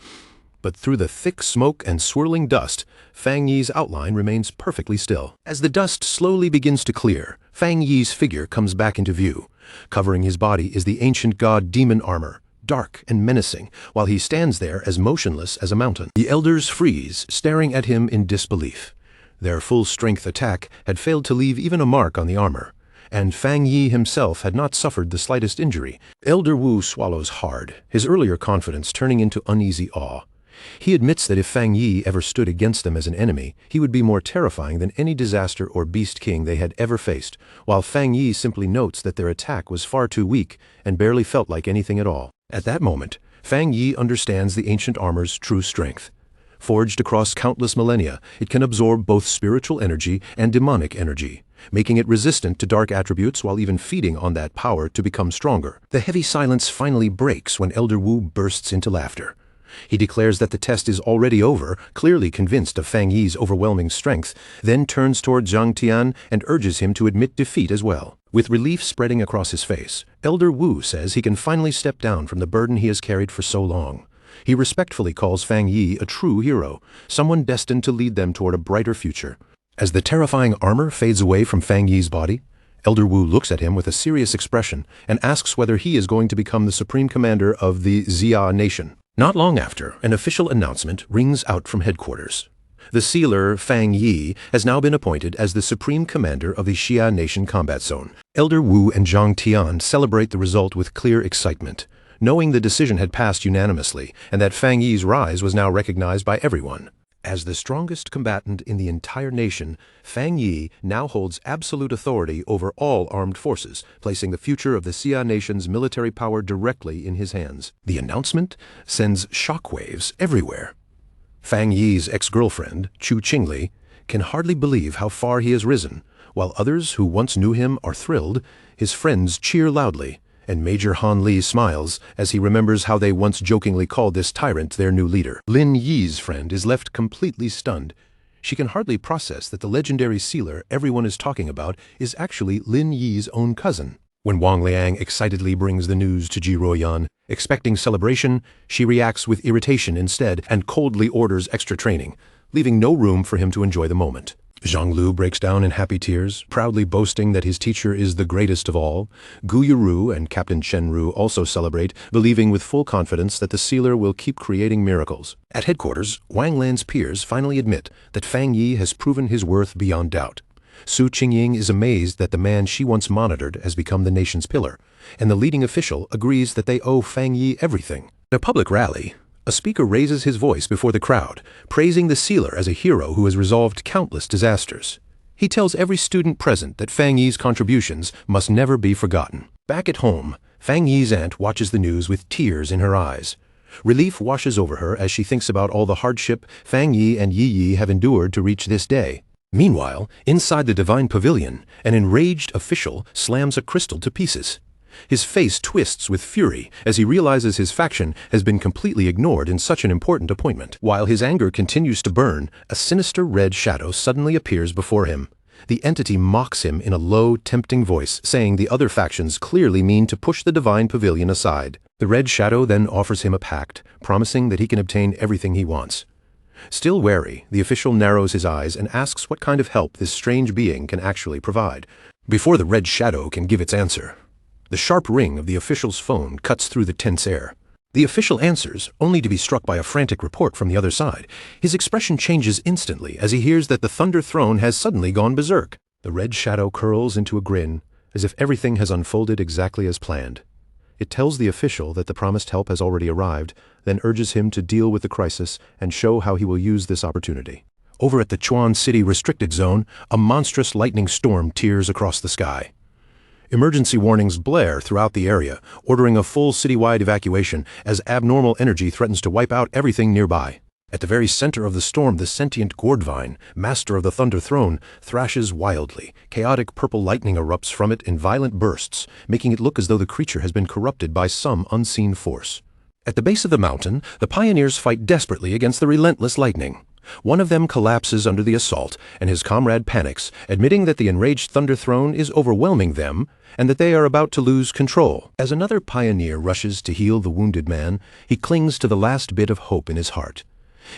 But through the thick smoke and swirling dust, Fang Yi's outline remains perfectly still. As the dust slowly begins to clear, Fang Yi's figure comes back into view. Covering his body is the ancient god demon armor, dark and menacing, while he stands there as motionless as a mountain. The elders freeze, staring at him in disbelief. Their full-strength attack had failed to leave even a mark on the armor, and Fang Yi himself had not suffered the slightest injury. Elder Wu swallows hard, his earlier confidence turning into uneasy awe. He admits that if Fang Yi ever stood against them as an enemy, he would be more terrifying than any disaster or beast king they had ever faced, while Fang Yi simply notes that their attack was far too weak and barely felt like anything at all. At that moment, Fang Yi understands the ancient armor's true strength. Forged across countless millennia, it can absorb both spiritual energy and demonic energy, making it resistant to dark attributes while even feeding on that power to become stronger. The heavy silence finally breaks when Elder Wu bursts into laughter. He declares that the test is already over, clearly convinced of Fang Yi's overwhelming strength, then turns toward Zhang Tian and urges him to admit defeat as well. With relief spreading across his face, Elder Wu says he can finally step down from the burden he has carried for so long. He respectfully calls Fang Yi a true hero, someone destined to lead them toward a brighter future. As the terrifying armor fades away from Fang Yi's body, Elder Wu looks at him with a serious expression and asks whether he is going to become the supreme commander of the Xia Nation. Not long after, an official announcement rings out from headquarters. The sealer Fang Yi has now been appointed as the supreme commander of the Xia Nation Combat Zone. Elder Wu and Zhang Tian celebrate the result with clear excitement, knowing the decision had passed unanimously and that Fang Yi's rise was now recognized by everyone. As the strongest combatant in the entire nation, Fang Yi now holds absolute authority over all armed forces, placing the future of the Xia Nation's military power directly in his hands. The announcement sends shockwaves everywhere. Fang Yi's ex-girlfriend, Chu Qingli, can hardly believe how far he has risen, while others who once knew him are thrilled. His friends cheer loudly, and Major Han Li smiles as he remembers how they once jokingly called this tyrant their new leader. Lin Yi's friend is left completely stunned. She can hardly process that the legendary sealer everyone is talking about is actually Lin Yi's own cousin. When Wang Liang excitedly brings the news to Ji Ruoyan, Expecting celebration, she reacts with irritation instead and coldly orders extra training, leaving no room for him to enjoy the moment. Zhang Lu breaks down in happy tears, proudly boasting that his teacher is the greatest of all. Gu Yiru and Captain Chen Ru also celebrate, believing with full confidence that the sealer will keep creating miracles. At headquarters, Wang Lan's peers finally admit that Fang Yi has proven his worth beyond doubt. Su Qingying is amazed that the man she once monitored has become the nation's pillar, and the leading official agrees that they owe Fang Yi everything. At a public rally, a speaker raises his voice before the crowd, praising the sealer as a hero who has resolved countless disasters. He tells every student present that Fang Yi's contributions must never be forgotten. Back at home, Fang Yi's aunt watches the news with tears in her eyes. Relief washes over her as she thinks about all the hardship Fang Yi and Yi Yi have endured to reach this day. Meanwhile, inside the divine pavilion, an enraged official slams a crystal to pieces. His face twists with fury as he realizes his faction has been completely ignored in such an important appointment. While his anger continues to burn, a sinister red shadow suddenly appears before him. The entity mocks him in a low, tempting voice, saying the other factions clearly mean to push the divine pavilion aside. The red shadow then offers him a pact, promising that he can obtain everything he wants. Still wary, the official narrows his eyes and asks what kind of help this strange being can actually provide. Before the red shadow can give its answer, the sharp ring of the official's phone cuts through the tense air. The official answers, only to be struck by a frantic report from the other side. His expression changes instantly as he hears that the Thunder Throne has suddenly gone berserk. The red shadow curls into a grin, as if everything has unfolded exactly as planned. It tells the official that the promised help has already arrived, then urges him to deal with the crisis and show how he will use this opportunity. Over at the Chuan City Restricted Zone, a monstrous lightning storm tears across the sky. Emergency warnings blare throughout the area, ordering a full citywide evacuation as abnormal energy threatens to wipe out everything nearby. At the very center of the storm, the sentient Gourdvine, master of the Thunder Throne, thrashes wildly. Chaotic purple lightning erupts from it in violent bursts, making it look as though the creature has been corrupted by some unseen force. At the base of the mountain, the pioneers fight desperately against the relentless lightning. One of them collapses under the assault, and his comrade panics, admitting that the enraged Thunder Throne is overwhelming them and that they are about to lose control. As another pioneer rushes to heal the wounded man, he clings to the last bit of hope in his heart.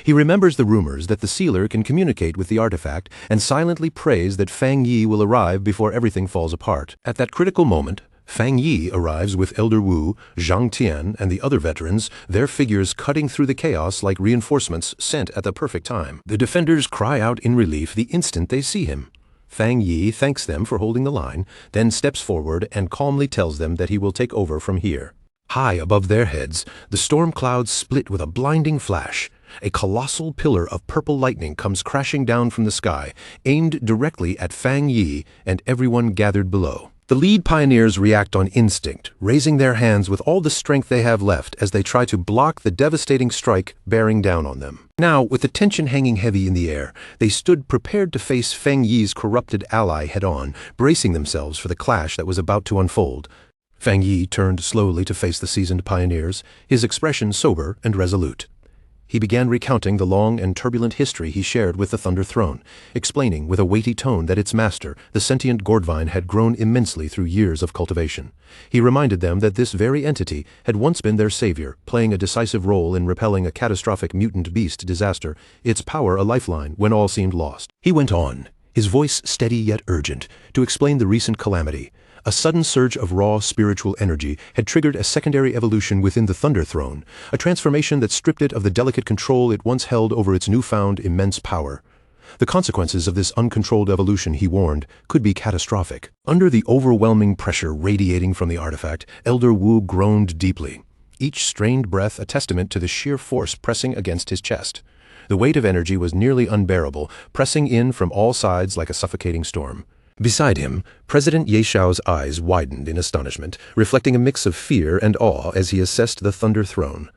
He remembers the rumors that the sealer can communicate with the artifact and silently prays that Fang Yi will arrive before everything falls apart. At that critical moment, Fang Yi arrives with Elder Wu, Zhang Tian, and the other veterans, their figures cutting through the chaos like reinforcements sent at the perfect time. The defenders cry out in relief the instant they see him. Fang Yi thanks them for holding the line, then steps forward and calmly tells them that he will take over from here. High above their heads, the storm clouds split with a blinding flash. A colossal pillar of purple lightning comes crashing down from the sky, aimed directly at Fang Yi and everyone gathered below. The lead pioneers react on instinct, raising their hands with all the strength they have left as they try to block the devastating strike bearing down on them. Now, with the tension hanging heavy in the air, they stood prepared to face Fang Yi's corrupted ally head-on, bracing themselves for the clash that was about to unfold. Fang Yi turned slowly to face the seasoned pioneers, his expression sober and resolute. He began recounting the long and turbulent history he shared with the Thunder Throne, explaining with a weighty tone that its master, the sentient Gourdvine, had grown immensely through years of cultivation. He reminded them that this very entity had once been their savior, playing a decisive role in repelling a catastrophic mutant beast disaster, its power a lifeline when all seemed lost. He went on, his voice steady yet urgent, to explain the recent calamity. A sudden surge of raw spiritual energy had triggered a secondary evolution within the Thunder Throne, a transformation that stripped it of the delicate control it once held over its newfound immense power. The consequences of this uncontrolled evolution, he warned, could be catastrophic. Under the overwhelming pressure radiating from the artifact, Elder Wu groaned deeply, each strained breath a testament to the sheer force pressing against his chest. The weight of energy was nearly unbearable, pressing in from all sides like a suffocating storm. Beside him, President Ye Xiao's eyes widened in astonishment, reflecting a mix of fear and awe as he assessed the Thunder Throne.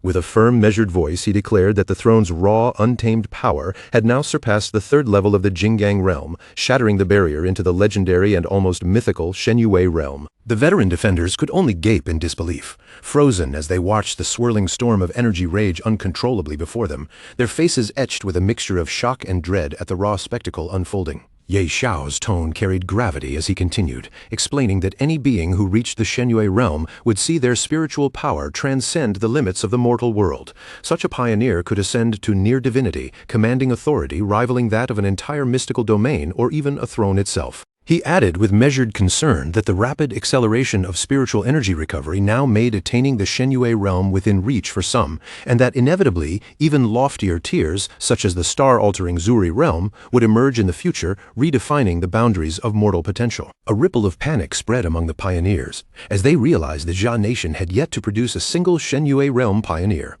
With a firm, measured voice, he declared that the throne's raw, untamed power had now surpassed the third level of the Jinggang realm, shattering the barrier into the legendary and almost mythical Shenyue realm. The veteran defenders could only gape in disbelief, frozen as they watched the swirling storm of energy rage uncontrollably before them, their faces etched with a mixture of shock and dread at the raw spectacle unfolding. Ye Xiao's tone carried gravity as he continued, explaining that any being who reached the Shenyue realm would see their spiritual power transcend the limits of the mortal world. Such a pioneer could ascend to near divinity, commanding authority rivaling that of an entire mystical domain or even a throne itself. He added with measured concern that the rapid acceleration of spiritual energy recovery now made attaining the Shenyue realm within reach for some, and that inevitably even loftier tiers, such as the star-altering Zuri realm, would emerge in the future, redefining the boundaries of mortal potential. A ripple of panic spread among the pioneers, as they realized the Jia nation had yet to produce a single Shenyue realm pioneer.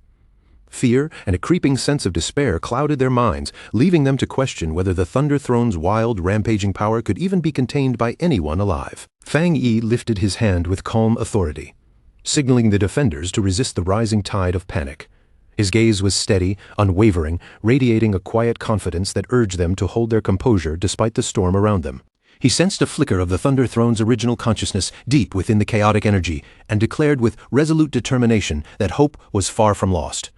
Fear and a creeping sense of despair clouded their minds, leaving them to question whether the Thunder Throne's wild, rampaging power could even be contained by anyone alive. Fang Yi lifted his hand with calm authority, signaling the defenders to resist the rising tide of panic. His gaze was steady, unwavering, radiating a quiet confidence that urged them to hold their composure despite the storm around them. He sensed a flicker of the Thunder Throne's original consciousness deep within the chaotic energy, and declared with resolute determination that hope was far from lost.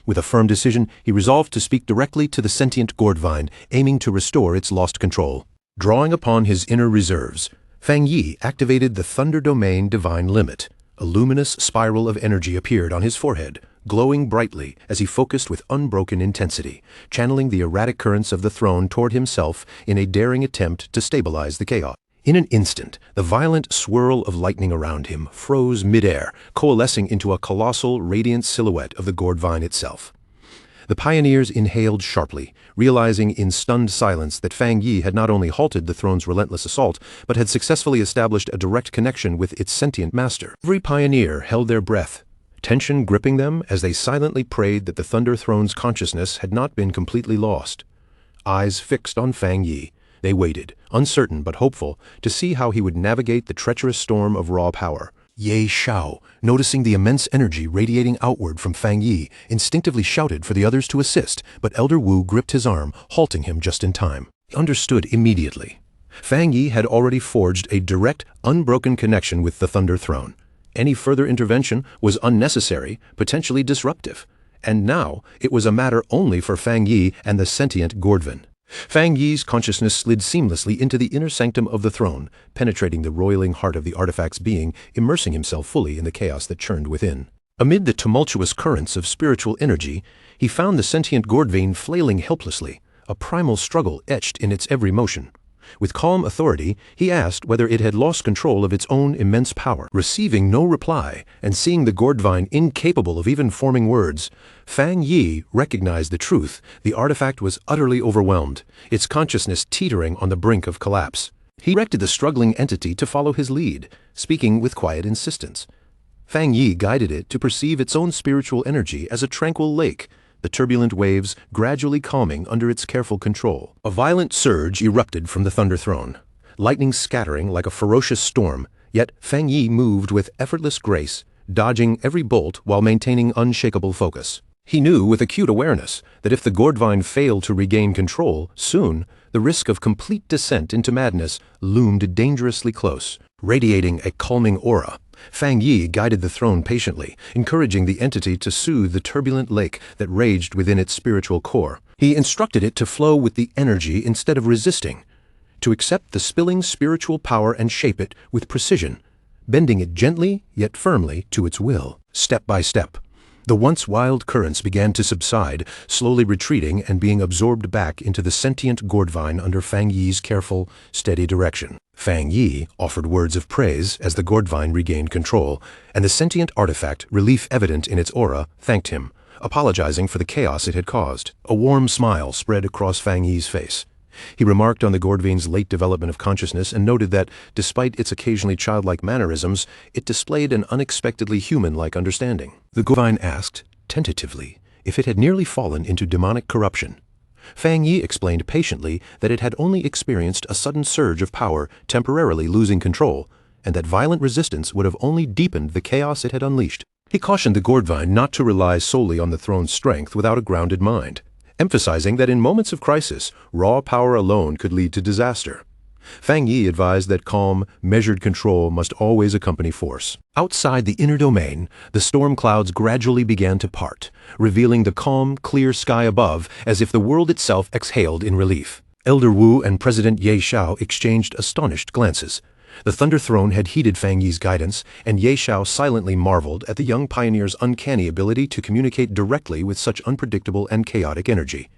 With a firm decision, he resolved to speak directly to the sentient gourdvine, aiming to restore its lost control. Drawing upon his inner reserves, Fang Yi activated the Thunder Domain Divine Limit. A luminous spiral of energy appeared on his forehead, glowing brightly as he focused with unbroken intensity, channeling the erratic currents of the throne toward himself in a daring attempt to stabilize the chaos. In an instant, the violent swirl of lightning around him froze midair, coalescing into a colossal, radiant silhouette of the gourdvine itself. The pioneers inhaled sharply, realizing in stunned silence that Fang Yi had not only halted the throne's relentless assault, but had successfully established a direct connection with its sentient master. Every pioneer held their breath, tension gripping them as they silently prayed that the Thunder Throne's consciousness had not been completely lost. Eyes fixed on Fang Yi, they waited, uncertain but hopeful, to see how he would navigate the treacherous storm of raw power. Ye Xiao, noticing the immense energy radiating outward from Fang Yi, instinctively shouted for the others to assist, but Elder Wu gripped his arm, halting him just in time. He understood immediately. Fang Yi had already forged a direct, unbroken connection with the Thunder Throne. Any further intervention was unnecessary, potentially disruptive. And now, it was a matter only for Fang Yi and the sentient gourdvine. Fang Yi's consciousness slid seamlessly into the inner sanctum of the throne, penetrating the roiling heart of the artifact's being, immersing himself fully in the chaos that churned within. Amid the tumultuous currents of spiritual energy, he found the sentient gourdvine flailing helplessly, a primal struggle etched in its every motion. With calm authority, he asked whether it had lost control of its own immense power. Receiving no reply, and seeing the gourdvine incapable of even forming words, Fang Yi recognized the truth. The artifact was utterly overwhelmed, its consciousness teetering on the brink of collapse. He directed the struggling entity to follow his lead, speaking with quiet insistence. Fang Yi guided it to perceive its own spiritual energy as a tranquil lake, the turbulent waves gradually calming under its careful control. A violent surge erupted from the Thunder Throne, lightning scattering like a ferocious storm, yet Fang Yi moved with effortless grace, dodging every bolt while maintaining unshakable focus. He knew with acute awareness that if the gourdvine failed to regain control, soon the risk of complete descent into madness loomed dangerously close. Radiating a calming aura, Fang Yi guided the throne patiently, encouraging the entity to soothe the turbulent lake that raged within its spiritual core. He instructed it to flow with the energy instead of resisting, to accept the spilling spiritual power and shape it with precision, bending it gently yet firmly to its will. Step by step, the once wild currents began to subside, slowly retreating and being absorbed back into the sentient gourdvine under Fang Yi's careful, steady direction. Fang Yi offered words of praise as the gourdvine regained control, and the sentient artifact, relief evident in its aura, thanked him, apologizing for the chaos it had caused. A warm smile spread across Fang Yi's face. He remarked on the gourdvine's late development of consciousness and noted that, despite its occasionally childlike mannerisms, it displayed an unexpectedly human-like understanding. The gourdvine asked, tentatively, if it had nearly fallen into demonic corruption. Fang Yi explained patiently that it had only experienced a sudden surge of power, temporarily losing control, and that violent resistance would have only deepened the chaos it had unleashed. He cautioned the gourdvine not to rely solely on the throne's strength without a grounded mind, emphasizing that in moments of crisis, raw power alone could lead to disaster. Fang Yi advised that calm, measured control must always accompany force. Outside the inner domain, the storm clouds gradually began to part, revealing the calm, clear sky above as if the world itself exhaled in relief. Elder Wu and President Ye Xiao exchanged astonished glances. The Thunder Throne had heeded Fang Yi's guidance, and Ye Xiao silently marveled at the young pioneer's uncanny ability to communicate directly with such unpredictable and chaotic energy.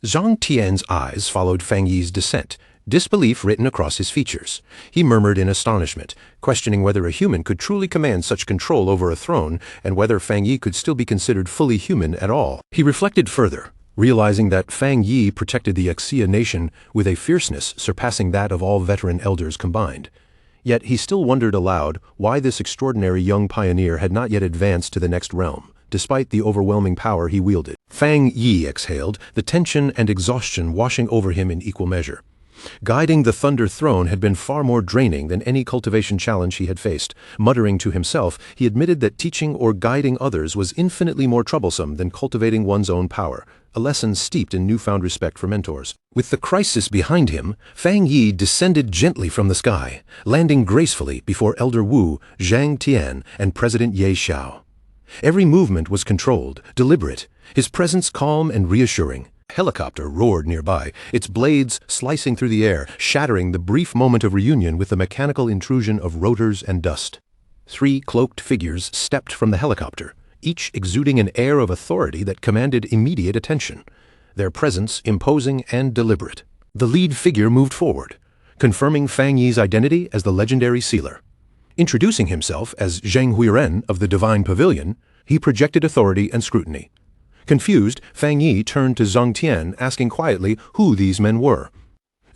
Zhang Tian's eyes followed Fang Yi's descent, disbelief written across his features. He murmured in astonishment, questioning whether a human could truly command such control over a throne and whether Fang Yi could still be considered fully human at all. He reflected further, realizing that Fang Yi protected the Xia nation with a fierceness surpassing that of all veteran elders combined. Yet he still wondered aloud why this extraordinary young pioneer had not yet advanced to the next realm, despite the overwhelming power he wielded. Fang Yi exhaled, the tension and exhaustion washing over him in equal measure. Guiding the Thunder Throne had been far more draining than any cultivation challenge he had faced. Muttering to himself, he admitted that teaching or guiding others was infinitely more troublesome than cultivating one's own power, a lesson steeped in newfound respect for mentors. With the crisis behind him, Fang Yi descended gently from the sky, landing gracefully before Elder Wu, Zhang Tian, and President Ye Xiao. Every movement was controlled, deliberate, his presence calm and reassuring. A helicopter roared nearby, its blades slicing through the air, shattering the brief moment of reunion with the mechanical intrusion of rotors and dust. 3 cloaked figures stepped from the helicopter, each exuding an air of authority that commanded immediate attention, their presence imposing and deliberate. The lead figure moved forward, confirming Fang Yi's identity as the legendary sealer. Introducing himself as Zheng Huiren of the Divine Pavilion, he projected authority and scrutiny. Confused, Fang Yi turned to Zhang Tian, asking quietly who these men were.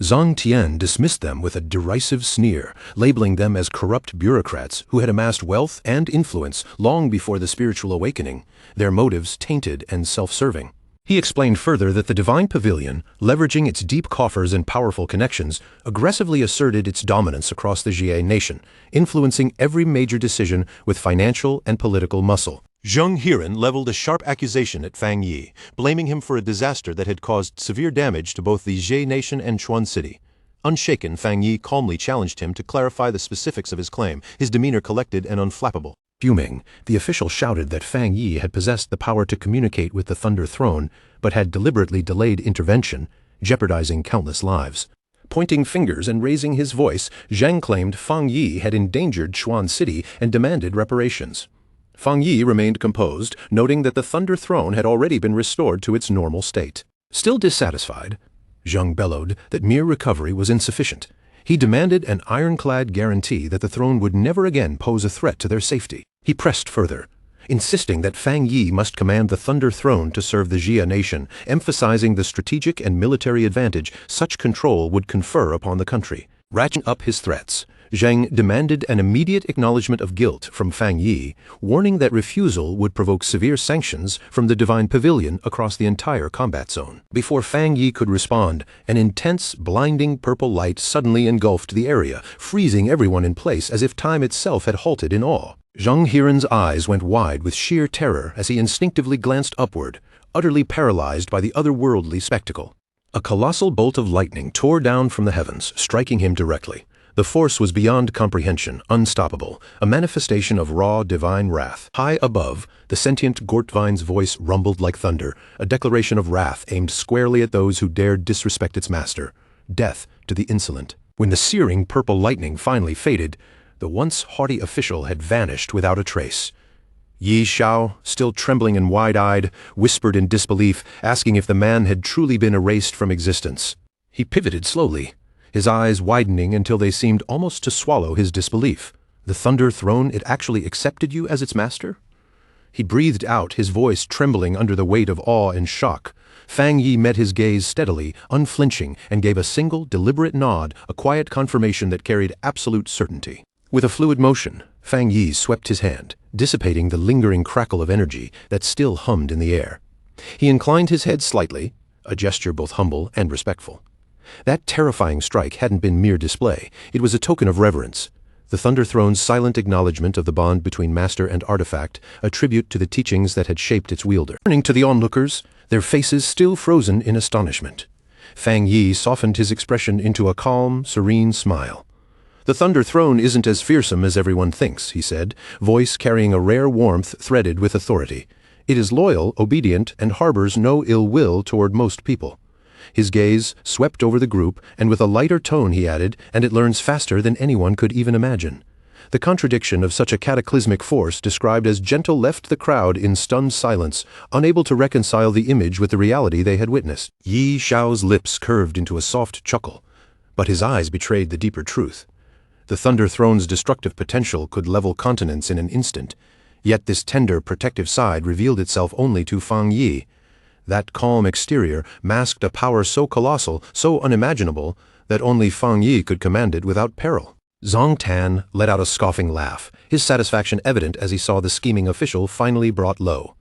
Zhang Tian dismissed them with a derisive sneer, labeling them as corrupt bureaucrats who had amassed wealth and influence long before the spiritual awakening, their motives tainted and self-serving. He explained further that the Divine Pavilion, leveraging its deep coffers and powerful connections, aggressively asserted its dominance across the Jie nation, influencing every major decision with financial and political muscle. Zheng Huiren leveled a sharp accusation at Fang Yi, blaming him for a disaster that had caused severe damage to both the Jie nation and Chuan City. Unshaken, Fang Yi calmly challenged him to clarify the specifics of his claim, his demeanor collected and unflappable. Fuming, the official shouted that Fang Yi had possessed the power to communicate with the Thunder Throne, but had deliberately delayed intervention, jeopardizing countless lives. Pointing fingers and raising his voice, Zheng claimed Fang Yi had endangered Chuan City and demanded reparations. Fang Yi remained composed, noting that the Thunder Throne had already been restored to its normal state. Still dissatisfied, Zheng bellowed that mere recovery was insufficient. He demanded an ironclad guarantee that the throne would never again pose a threat to their safety. He pressed further, insisting that Fang Yi must command the Thunder Throne to serve the Jia nation, emphasizing the strategic and military advantage such control would confer upon the country. Ratcheting up his threats, Zheng demanded an immediate acknowledgement of guilt from Fang Yi, warning that refusal would provoke severe sanctions from the Divine Pavilion across the entire combat zone. Before Fang Yi could respond, an intense, blinding purple light suddenly engulfed the area, freezing everyone in place as if time itself had halted in awe. Zheng Huiren's eyes went wide with sheer terror as he instinctively glanced upward, utterly paralyzed by the otherworldly spectacle. A colossal bolt of lightning tore down from the heavens, striking him directly. The force was beyond comprehension, unstoppable, a manifestation of raw divine wrath. High above, the sentient Gortvine's voice rumbled like thunder, a declaration of wrath aimed squarely at those who dared disrespect its master. Death to the insolent. When the searing purple lightning finally faded, the once haughty official had vanished without a trace. Ye Xiao, still trembling and wide-eyed, whispered in disbelief, asking if the man had truly been erased from existence. He pivoted slowly, his eyes widening until they seemed almost to swallow his disbelief. The Thunder Throne, it actually accepted you as its master? He breathed out, his voice trembling under the weight of awe and shock. Fang Yi met his gaze steadily, unflinching, and gave a single, deliberate nod, a quiet confirmation that carried absolute certainty. With a fluid motion, Fang Yi swept his hand, dissipating the lingering crackle of energy that still hummed in the air. He inclined his head slightly, a gesture both humble and respectful. That terrifying strike hadn't been mere display, it was a token of reverence. The Thunder Throne's silent acknowledgement of the bond between master and artifact, a tribute to the teachings that had shaped its wielder. Turning to the onlookers, their faces still frozen in astonishment, Fang Yi softened his expression into a calm, serene smile. "The Thunder Throne isn't as fearsome as everyone thinks," he said, voice carrying a rare warmth threaded with authority. "It is loyal, obedient, and harbors no ill will toward most people. His gaze swept over the group, and with a lighter tone he added, "And it learns faster than anyone could even imagine." The contradiction of such a cataclysmic force described as gentle left the crowd in stunned silence, unable to reconcile the image with the reality they had witnessed. Yi Xiao's lips curved into a soft chuckle, but his eyes betrayed the deeper truth. The Thunder Throne's destructive potential could level continents in an instant, yet this tender, protective side revealed itself only to Fang Yi. That calm exterior masked a power so colossal, so unimaginable, that only Fang Yi could command it without peril. Zhong Tan let out a scoffing laugh, his satisfaction evident as he saw the scheming official finally brought low.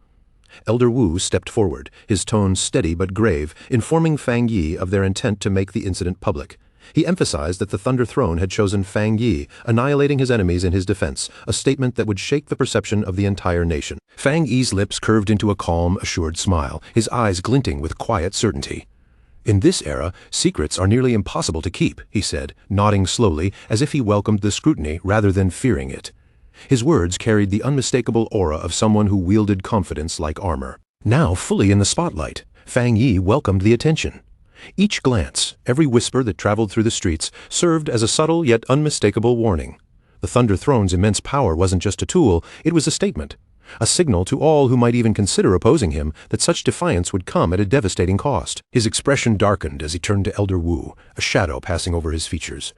Elder Wu stepped forward, his tone steady but grave, informing Fang Yi of their intent to make the incident public. He emphasized that the Thunder Throne had chosen Fang Yi, annihilating his enemies in his defense, a statement that would shake the perception of the entire nation. Fang Yi's lips curved into a calm, assured smile, his eyes glinting with quiet certainty. "In this era, secrets are nearly impossible to keep," he said, nodding slowly as if he welcomed the scrutiny rather than fearing it. His words carried the unmistakable aura of someone who wielded confidence like armor. Now fully in the spotlight, Fang Yi welcomed the attention. Each glance, every whisper that traveled through the streets, served as a subtle yet unmistakable warning. The Thunder Throne's immense power wasn't just a tool, it was a statement. A signal to all who might even consider opposing him that such defiance would come at a devastating cost. His expression darkened as he turned to Elder Wu, a shadow passing over his features.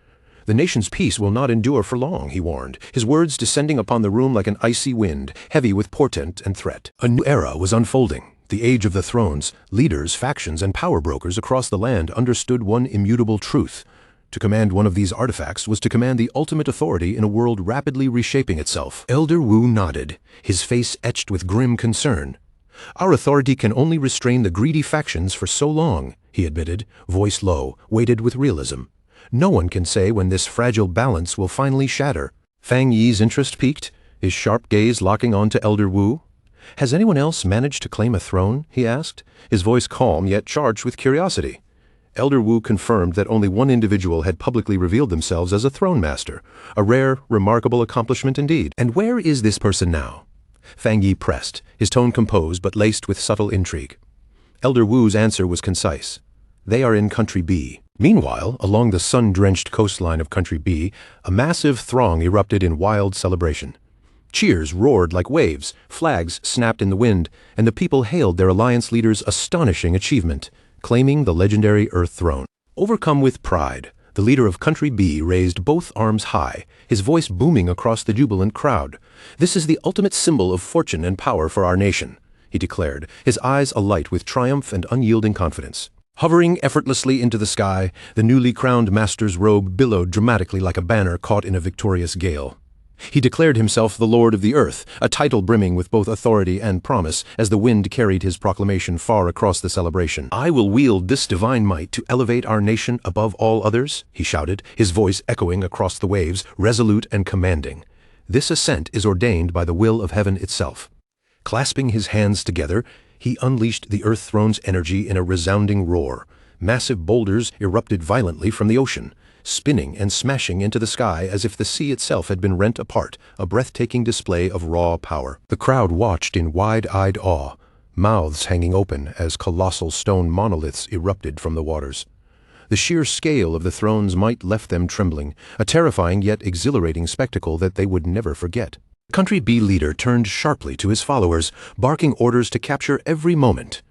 "The nation's peace will not endure for long," he warned, his words descending upon the room like an icy wind, heavy with portent and threat. A new era was unfolding. The age of the thrones. Leaders, factions, and power brokers across the land understood one immutable truth. To command one of these artifacts was to command the ultimate authority in a world rapidly reshaping itself. Elder Wu nodded, his face etched with grim concern. "Our authority can only restrain the greedy factions for so long," he admitted, voice low, weighted with realism. "No one can say when this fragile balance will finally shatter." Fang Yi's interest peaked, his sharp gaze locking on to Elder Wu. "Has anyone else managed to claim a throne?" he asked, his voice calm yet charged with curiosity. Elder Wu confirmed that only one individual had publicly revealed themselves as a throne master, a rare, remarkable accomplishment indeed. "And where is this person now?" Fang Yi pressed, his tone composed but laced with subtle intrigue. Elder Wu's answer was concise. "They are in Country B." Meanwhile, along the sun-drenched coastline of Country B, a massive throng erupted in wild celebration. Cheers roared like waves, flags snapped in the wind, and the people hailed their alliance leader's astonishing achievement, claiming the legendary Earth Throne. Overcome with pride, the leader of Country B raised both arms high, his voice booming across the jubilant crowd. "This is the ultimate symbol of fortune and power for our nation," he declared, his eyes alight with triumph and unyielding confidence. Hovering effortlessly into the sky, the newly crowned master's robe billowed dramatically like a banner caught in a victorious gale. He declared himself the Lord of the Earth, a title brimming with both authority and promise, as the wind carried his proclamation far across the celebration. "I will wield this divine might to elevate our nation above all others," he shouted, his voice echoing across the waves, resolute and commanding. "This ascent is ordained by the will of heaven itself." Clasping his hands together, he unleashed the Earth Throne's energy in a resounding roar. Massive boulders erupted violently from the ocean, spinning and smashing into the sky as if the sea itself had been rent apart, a breathtaking display of raw power. The crowd watched in wide-eyed awe, mouths hanging open as colossal stone monoliths erupted from the waters. The sheer scale of the throne's might left them trembling, a terrifying yet exhilarating spectacle that they would never forget. The Country B leader turned sharply to his followers, barking orders to capture every moment.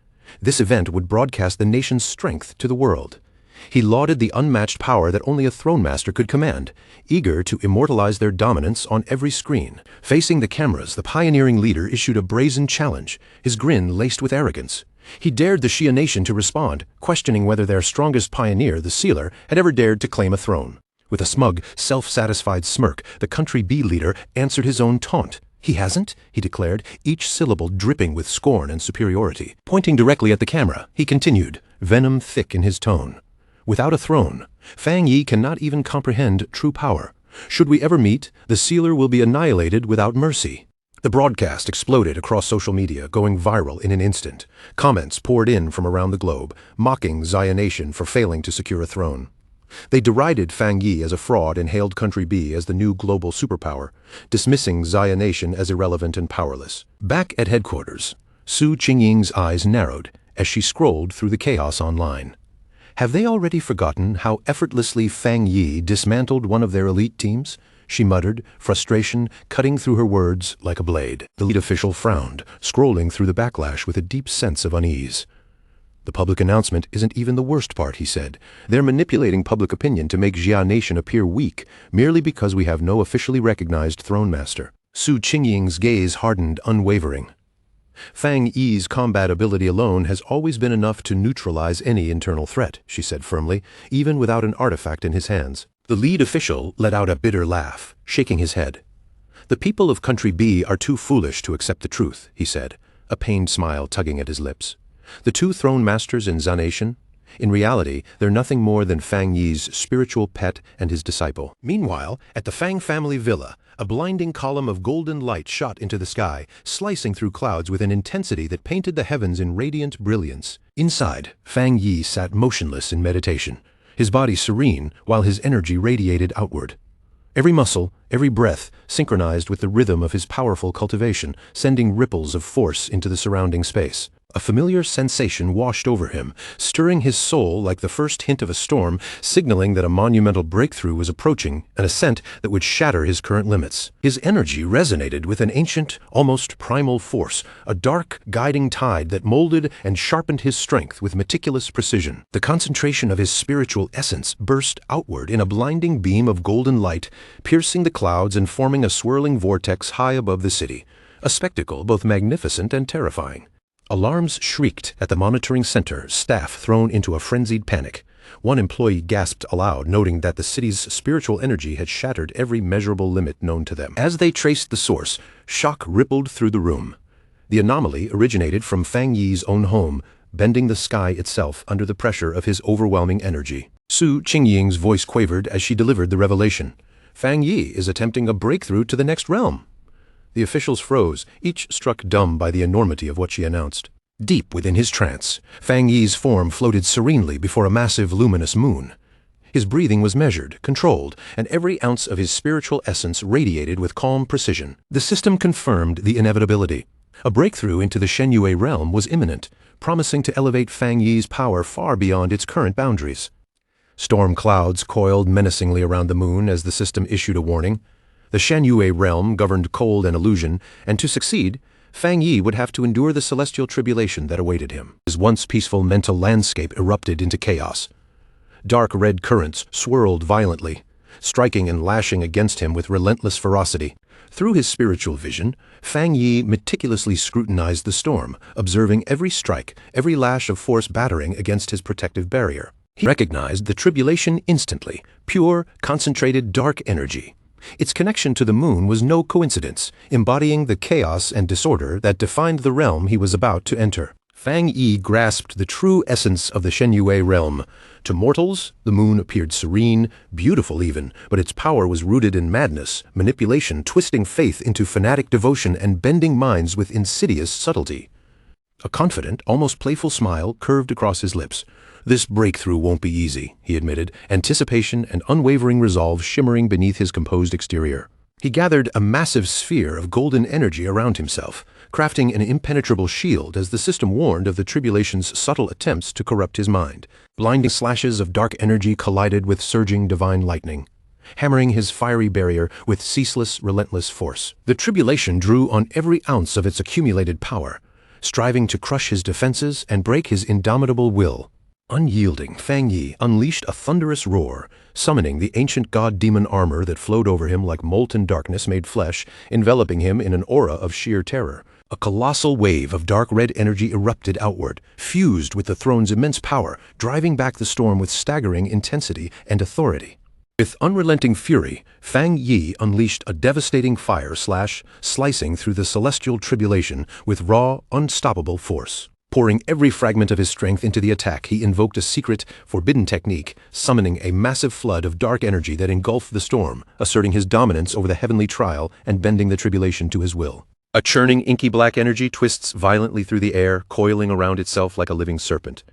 This event would broadcast the nation's strength to the world. He lauded the unmatched power that only a throne master could command, eager to immortalize their dominance on every screen. Facing the cameras, the pioneering leader issued a brazen challenge, his grin laced with arrogance. He dared the Shia nation to respond, questioning whether their strongest pioneer, the Sealer, had ever dared to claim a throne. With a smug, self-satisfied smirk, the Country B leader answered his own taunt. "He hasn't?" he declared, each syllable dripping with scorn and superiority. Pointing directly at the camera, he continued, venom thick in his tone. "Without a throne, Fang Yi cannot even comprehend true power. Should we ever meet, the Sealer will be annihilated without mercy." The broadcast exploded across social media, going viral in an instant. Comments poured in from around the globe, mocking Xia Nation for failing to secure a throne. They derided Fang Yi as a fraud and hailed Country B as the new global superpower, dismissing Xia Nation as irrelevant and powerless. Back at headquarters, Su Qingying's eyes narrowed as she scrolled through the chaos online. Have they already forgotten how effortlessly Fang Yi dismantled one of their elite teams? She muttered, frustration cutting through her words like a blade. The lead official frowned, scrolling through the backlash with a deep sense of unease. The public announcement isn't even the worst part, he said. They're manipulating public opinion to make Jia Nation appear weak, merely because we have no officially recognized throne master. Su Qingying's gaze hardened, unwavering. Fang Yi's combat ability alone has always been enough to neutralize any internal threat, she said firmly, even without an artifact in his hands. The lead official let out a bitter laugh, shaking his head. The people of Country B are too foolish to accept the truth, he said, a pained smile tugging at his lips. The two throne masters in Zanation? In reality, they're nothing more than Fang Yi's spiritual pet and his disciple. Meanwhile, at the Fang family villa, a blinding column of golden light shot into the sky, slicing through clouds with an intensity that painted the heavens in radiant brilliance. Inside, Fang Yi sat motionless in meditation, his body serene while his energy radiated outward. Every muscle, every breath, synchronized with the rhythm of his powerful cultivation, sending ripples of force into the surrounding space. A familiar sensation washed over him, stirring his soul like the first hint of a storm, signaling that a monumental breakthrough was approaching, an ascent that would shatter his current limits. His energy resonated with an ancient, almost primal force, a dark, guiding tide that molded and sharpened his strength with meticulous precision. The concentration of his spiritual essence burst outward in a blinding beam of golden light, piercing the clouds and forming a swirling vortex high above the city, a spectacle both magnificent and terrifying. Alarms shrieked at the monitoring center, staff thrown into a frenzied panic. One employee gasped aloud, noting that the city's spiritual energy had shattered every measurable limit known to them. As they traced the source, shock rippled through the room. The anomaly originated from Fang Yi's own home, bending the sky itself under the pressure of his overwhelming energy. Su Qingying's voice quavered as she delivered the revelation. Fang Yi is attempting a breakthrough to the next realm. The officials froze, each struck dumb by the enormity of what she announced. Deep within his trance, Fang Yi's form floated serenely before a massive luminous moon. His breathing was measured, controlled, and every ounce of his spiritual essence radiated with calm precision. The system confirmed the inevitability. A breakthrough into the Shenyue realm was imminent, promising to elevate Fang Yi's power far beyond its current boundaries. Storm clouds coiled menacingly around the moon as the system issued a warning. The Shenyue realm governed cold and illusion, and to succeed, Fang Yi would have to endure the celestial tribulation that awaited him. His once peaceful mental landscape erupted into chaos. Dark red currents swirled violently, striking and lashing against him with relentless ferocity. Through his spiritual vision, Fang Yi meticulously scrutinized the storm, observing every strike, every lash of force battering against his protective barrier. He recognized the tribulation instantly, pure, concentrated dark energy. Its connection to the moon was no coincidence, embodying the chaos and disorder that defined the realm he was about to enter. Fang Yi grasped the true essence of the Shenyue realm. To mortals, the moon appeared serene, beautiful even, but its power was rooted in madness, manipulation, twisting faith into fanatic devotion and bending minds with insidious subtlety. A confident, almost playful smile curved across his lips. This breakthrough won't be easy, he admitted, anticipation and unwavering resolve shimmering beneath his composed exterior. He gathered a massive sphere of golden energy around himself, crafting an impenetrable shield as the system warned of the tribulation's subtle attempts to corrupt his mind. Blinding slashes of dark energy collided with surging divine lightning, hammering his fiery barrier with ceaseless, relentless force. The tribulation drew on every ounce of its accumulated power, striving to crush his defenses and break his indomitable will. Unyielding, Fang Yi unleashed a thunderous roar, summoning the ancient god-demon armor that flowed over him like molten darkness made flesh, enveloping him in an aura of sheer terror. A colossal wave of dark red energy erupted outward, fused with the throne's immense power, driving back the storm with staggering intensity and authority. With unrelenting fury, Fang Yi unleashed a devastating fire slash, slicing through the celestial tribulation with raw, unstoppable force. Pouring every fragment of his strength into the attack, he invoked a secret, forbidden technique, summoning a massive flood of dark energy that engulfed the storm, asserting his dominance over the heavenly trial and bending the tribulation to his will. A churning, inky black energy twists violently through the air, coiling around itself like a living serpent.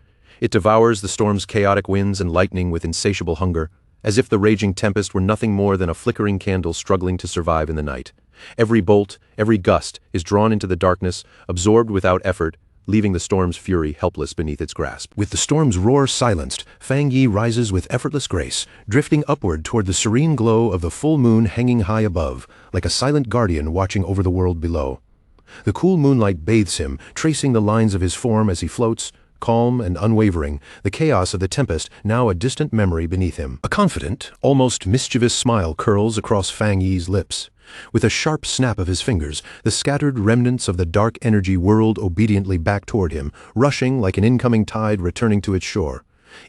It devours the storm's chaotic winds and lightning with insatiable hunger, as if the raging tempest were nothing more than a flickering candle struggling to survive in the night. Every bolt, every gust, is drawn into the darkness, absorbed without effort, leaving the storm's fury helpless beneath its grasp. With the storm's roar silenced, Fang Yi rises with effortless grace, drifting upward toward the serene glow of the full moon hanging high above, like a silent guardian watching over the world below. The cool moonlight bathes him, tracing the lines of his form as he floats, calm and unwavering, the chaos of the tempest now a distant memory beneath him. A confident, almost mischievous smile curls across Fang Yi's lips. With a sharp snap of his fingers, the scattered remnants of the dark energy whirled obediently back toward him, rushing like an incoming tide returning to its shore.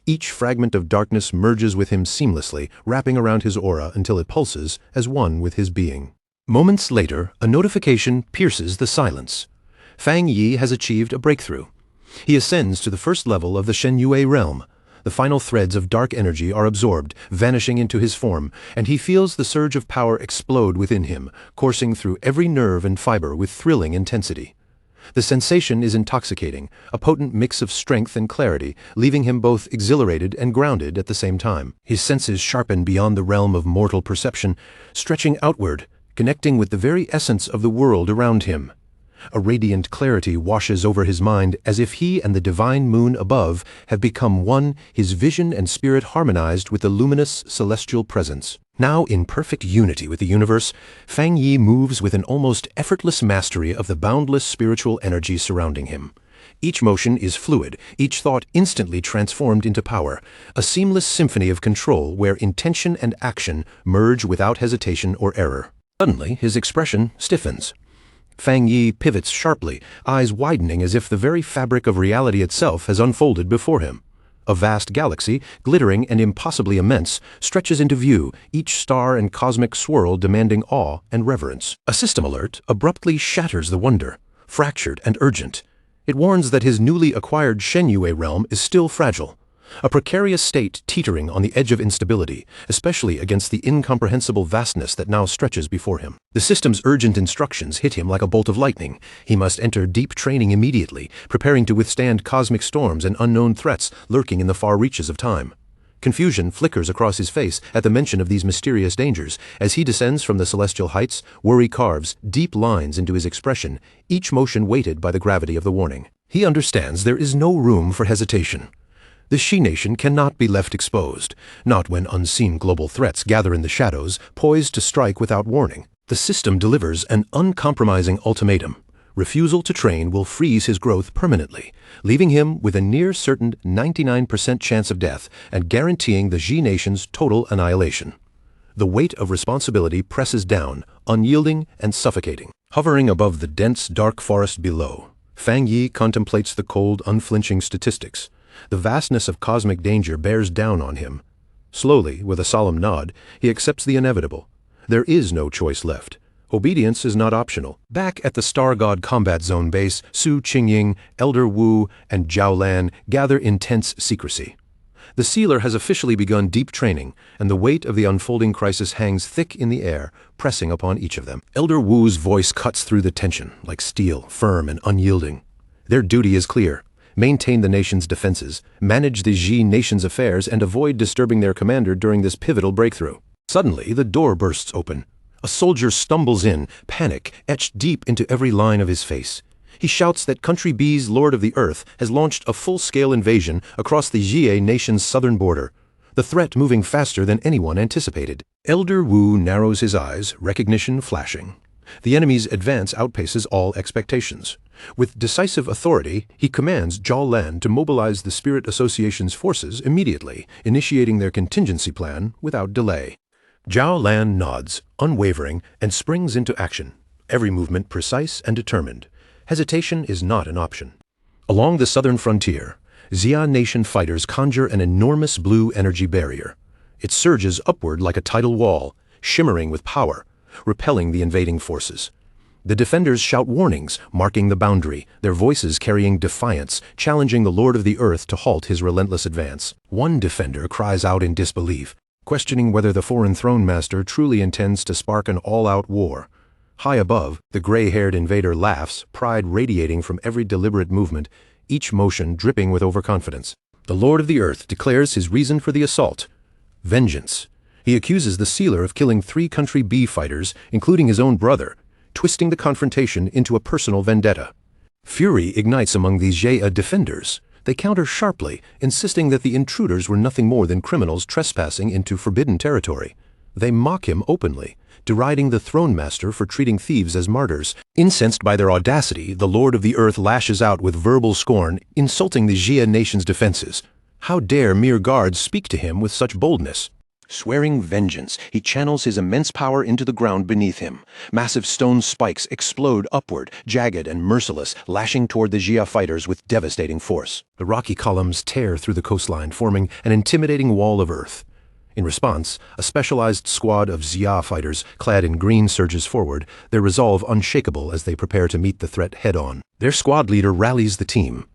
Each fragment of darkness merges with him seamlessly, wrapping around his aura until it pulses as one with his being. Moments later, a notification pierces the silence. Fang Yi has achieved a breakthrough. He ascends to the first level of the Shen Yue realm. The final threads of dark energy are absorbed, vanishing into his form, and he feels the surge of power explode within him, coursing through every nerve and fiber with thrilling intensity. The sensation is intoxicating, a potent mix of strength and clarity, leaving him both exhilarated and grounded at the same time. His senses sharpen beyond the realm of mortal perception, stretching outward, connecting with the very essence of the world around him. A radiant clarity washes over his mind as if he and the divine moon above have become one, his vision and spirit harmonized with the luminous celestial presence. Now in perfect unity with the universe, Fang Yi moves with an almost effortless mastery of the boundless spiritual energy surrounding him. Each motion is fluid, each thought instantly transformed into power, a seamless symphony of control where intention and action merge without hesitation or error. Suddenly, his expression stiffens. Fang Yi pivots sharply, eyes widening as if the very fabric of reality itself has unfolded before him. A vast galaxy, glittering and impossibly immense, stretches into view, each star and cosmic swirl demanding awe and reverence. A system alert abruptly shatters the wonder, fractured and urgent. It warns that his newly acquired Shen Yue realm is still fragile, a precarious state teetering on the edge of instability, especially against the incomprehensible vastness that now stretches before him. The system's urgent instructions hit him like a bolt of lightning. He must enter deep training immediately, preparing to withstand cosmic storms and unknown threats lurking in the far reaches of time. Confusion flickers across his face at the mention of these mysterious dangers. As he descends from the celestial heights, worry carves deep lines into his expression, each motion weighted by the gravity of the warning. He understands there is no room for hesitation. The Shi nation cannot be left exposed, not when unseen global threats gather in the shadows, poised to strike without warning. The system delivers an uncompromising ultimatum. Refusal to train will freeze his growth permanently, leaving him with a near-certain 99% chance of death and guaranteeing the Shi nation's total annihilation. The weight of responsibility presses down, unyielding and suffocating. Hovering above the dense, dark forest below, Fang Yi contemplates the cold, unflinching statistics. The vastness of cosmic danger bears down on him. Slowly, with a solemn nod, he accepts the inevitable. There is no choice left. Obedience is not optional. Back at the Star God Combat Zone base, Su Qingying, Elder Wu, and Zhao Lan gather in tense secrecy. The sealer has officially begun deep training, and the weight of the unfolding crisis hangs thick in the air, pressing upon each of them. Elder Wu's voice cuts through the tension, like steel, firm and unyielding. Their duty is clear. Maintain the nation's defenses, manage the Ji nation's affairs, and avoid disturbing their commander during this pivotal breakthrough. Suddenly, the door bursts open. A soldier stumbles in, panic etched deep into every line of his face. He shouts that Country B's Lord of the Earth has launched a full-scale invasion across the Jie nation's southern border, the threat moving faster than anyone anticipated. Elder Wu narrows his eyes, recognition flashing. The enemy's advance outpaces all expectations. With decisive authority, he commands Zhao Lan to mobilize the Spirit Association's forces immediately, initiating their contingency plan without delay. Zhao Lan nods, unwavering, and springs into action, every movement precise and determined. Hesitation is not an option. Along the southern frontier, Xia Nation fighters conjure an enormous blue energy barrier. It surges upward like a tidal wall, shimmering with power, repelling the invading forces. The defenders shout warnings, marking the boundary, their voices carrying defiance, challenging the Lord of the Earth to halt his relentless advance. One defender cries out in disbelief, questioning whether the foreign throne master truly intends to spark an all-out war. High above, the gray-haired invader laughs, pride radiating from every deliberate movement, each motion dripping with overconfidence. The Lord of the Earth declares his reason for the assault: vengeance. He accuses the sealer of killing 3 Country B fighters, including his own brother, twisting the confrontation into a personal vendetta. Fury ignites among these Jia defenders. They counter sharply, insisting that the intruders were nothing more than criminals trespassing into forbidden territory. They mock him openly, deriding the throne master for treating thieves as martyrs. Incensed by their audacity, the Lord of the Earth lashes out with verbal scorn, insulting the Jia nation's defenses. How dare mere guards speak to him with such boldness? Swearing vengeance, he channels his immense power into the ground beneath him. Massive stone spikes explode upward, jagged and merciless, lashing toward the Jia fighters with devastating force. The rocky columns tear through the coastline, forming an intimidating wall of earth. In response, a specialized squad of Jia fighters, clad in green, surges forward, their resolve unshakable as they prepare to meet the threat head-on. Their squad leader rallies the team,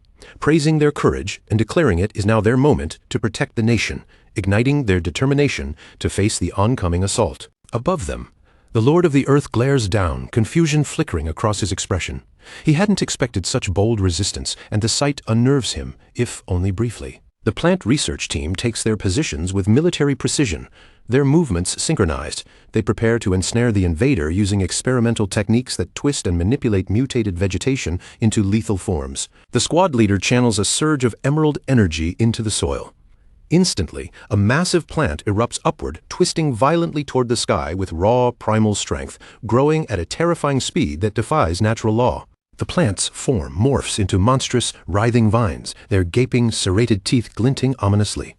praising their courage and declaring it is now their moment to protect the nation, igniting their determination to face the oncoming assault. Above them, the Lord of the Earth glares down, confusion flickering across his expression. He hadn't expected such bold resistance, and the sight unnerves him, if only briefly. The plant research team takes their positions with military precision, their movements synchronized. They prepare to ensnare the invader using experimental techniques that twist and manipulate mutated vegetation into lethal forms. The squad leader channels a surge of emerald energy into the soil. Instantly, a massive plant erupts upward, twisting violently toward the sky with raw, primal strength, growing at a terrifying speed that defies natural law. The plant's form morphs into monstrous, writhing vines, their gaping, serrated teeth glinting ominously.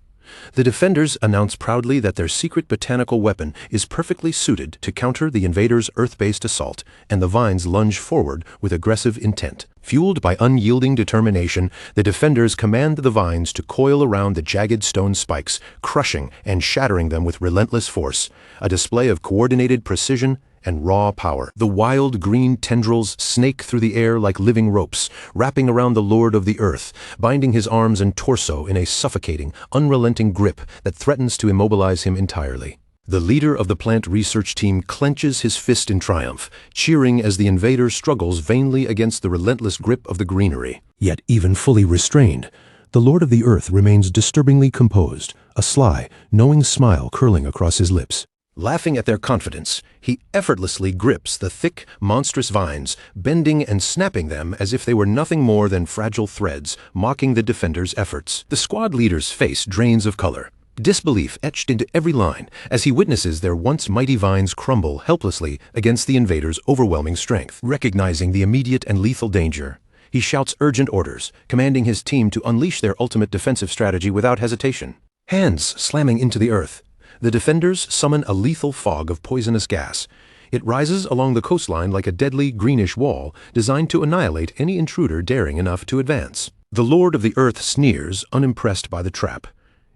The defenders announce proudly that their secret botanical weapon is perfectly suited to counter the invader's earth-based assault, and the vines lunge forward with aggressive intent. Fueled by unyielding determination, the defenders command the vines to coil around the jagged stone spikes, crushing and shattering them with relentless force, a display of coordinated precision and raw power. The wild green tendrils snake through the air like living ropes, wrapping around the Lord of the Earth, binding his arms and torso in a suffocating, unrelenting grip that threatens to immobilize him entirely. The leader of the plant research team clenches his fist in triumph, cheering as the invader struggles vainly against the relentless grip of the greenery. Yet even fully restrained, the Lord of the Earth remains disturbingly composed, a sly, knowing smile curling across his lips. Laughing at their confidence, he effortlessly grips the thick, monstrous vines, bending and snapping them as if they were nothing more than fragile threads, mocking the defenders' efforts. The squad leader's face drains of color, disbelief etched into every line as he witnesses their once mighty vines crumble helplessly against the invader's overwhelming strength. Recognizing the immediate and lethal danger, he shouts urgent orders, commanding his team to unleash their ultimate defensive strategy without hesitation. Hands slamming into the earth, the defenders summon a lethal fog of poisonous gas. It rises along the coastline like a deadly greenish wall designed to annihilate any intruder daring enough to advance. The Lord of the Earth sneers, unimpressed by the trap.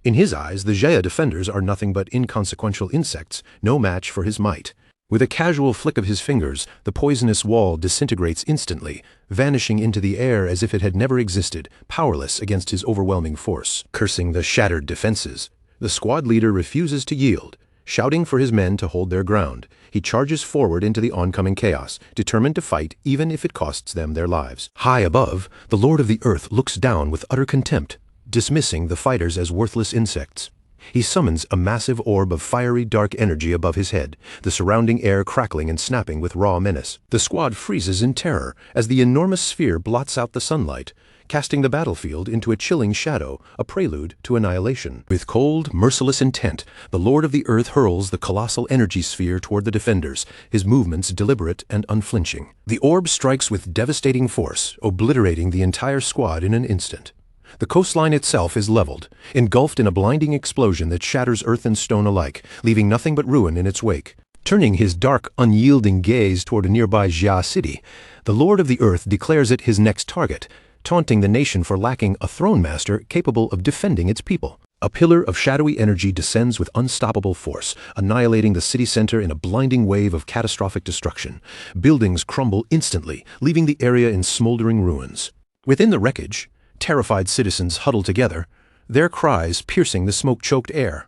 In his eyes, the Jia defenders are nothing but inconsequential insects, no match for his might. With a casual flick of his fingers, the poisonous wall disintegrates instantly, vanishing into the air as if it had never existed, powerless against his overwhelming force. Cursing the shattered defenses, the squad leader refuses to yield. Shouting for his men to hold their ground, he charges forward into the oncoming chaos, determined to fight even if it costs them their lives. High above, the Lord of the Earth looks down with utter contempt, dismissing the fighters as worthless insects. He summons a massive orb of fiery dark energy above his head, the surrounding air crackling and snapping with raw menace. The squad freezes in terror as the enormous sphere blots out the sunlight, casting the battlefield into a chilling shadow, a prelude to annihilation. With cold, merciless intent, the Lord of the Earth hurls the colossal energy sphere toward the defenders, his movements deliberate and unflinching. The orb strikes with devastating force, obliterating the entire squad in an instant. The coastline itself is leveled, engulfed in a blinding explosion that shatters earth and stone alike, leaving nothing but ruin in its wake. Turning his dark, unyielding gaze toward a nearby Jia city, the Lord of the Earth declares it his next target, taunting the nation for lacking a throne master capable of defending its people. A pillar of shadowy energy descends with unstoppable force, annihilating the city center in a blinding wave of catastrophic destruction. Buildings crumble instantly, leaving the area in smoldering ruins. Within the wreckage, terrified citizens huddle together, their cries piercing the smoke-choked air.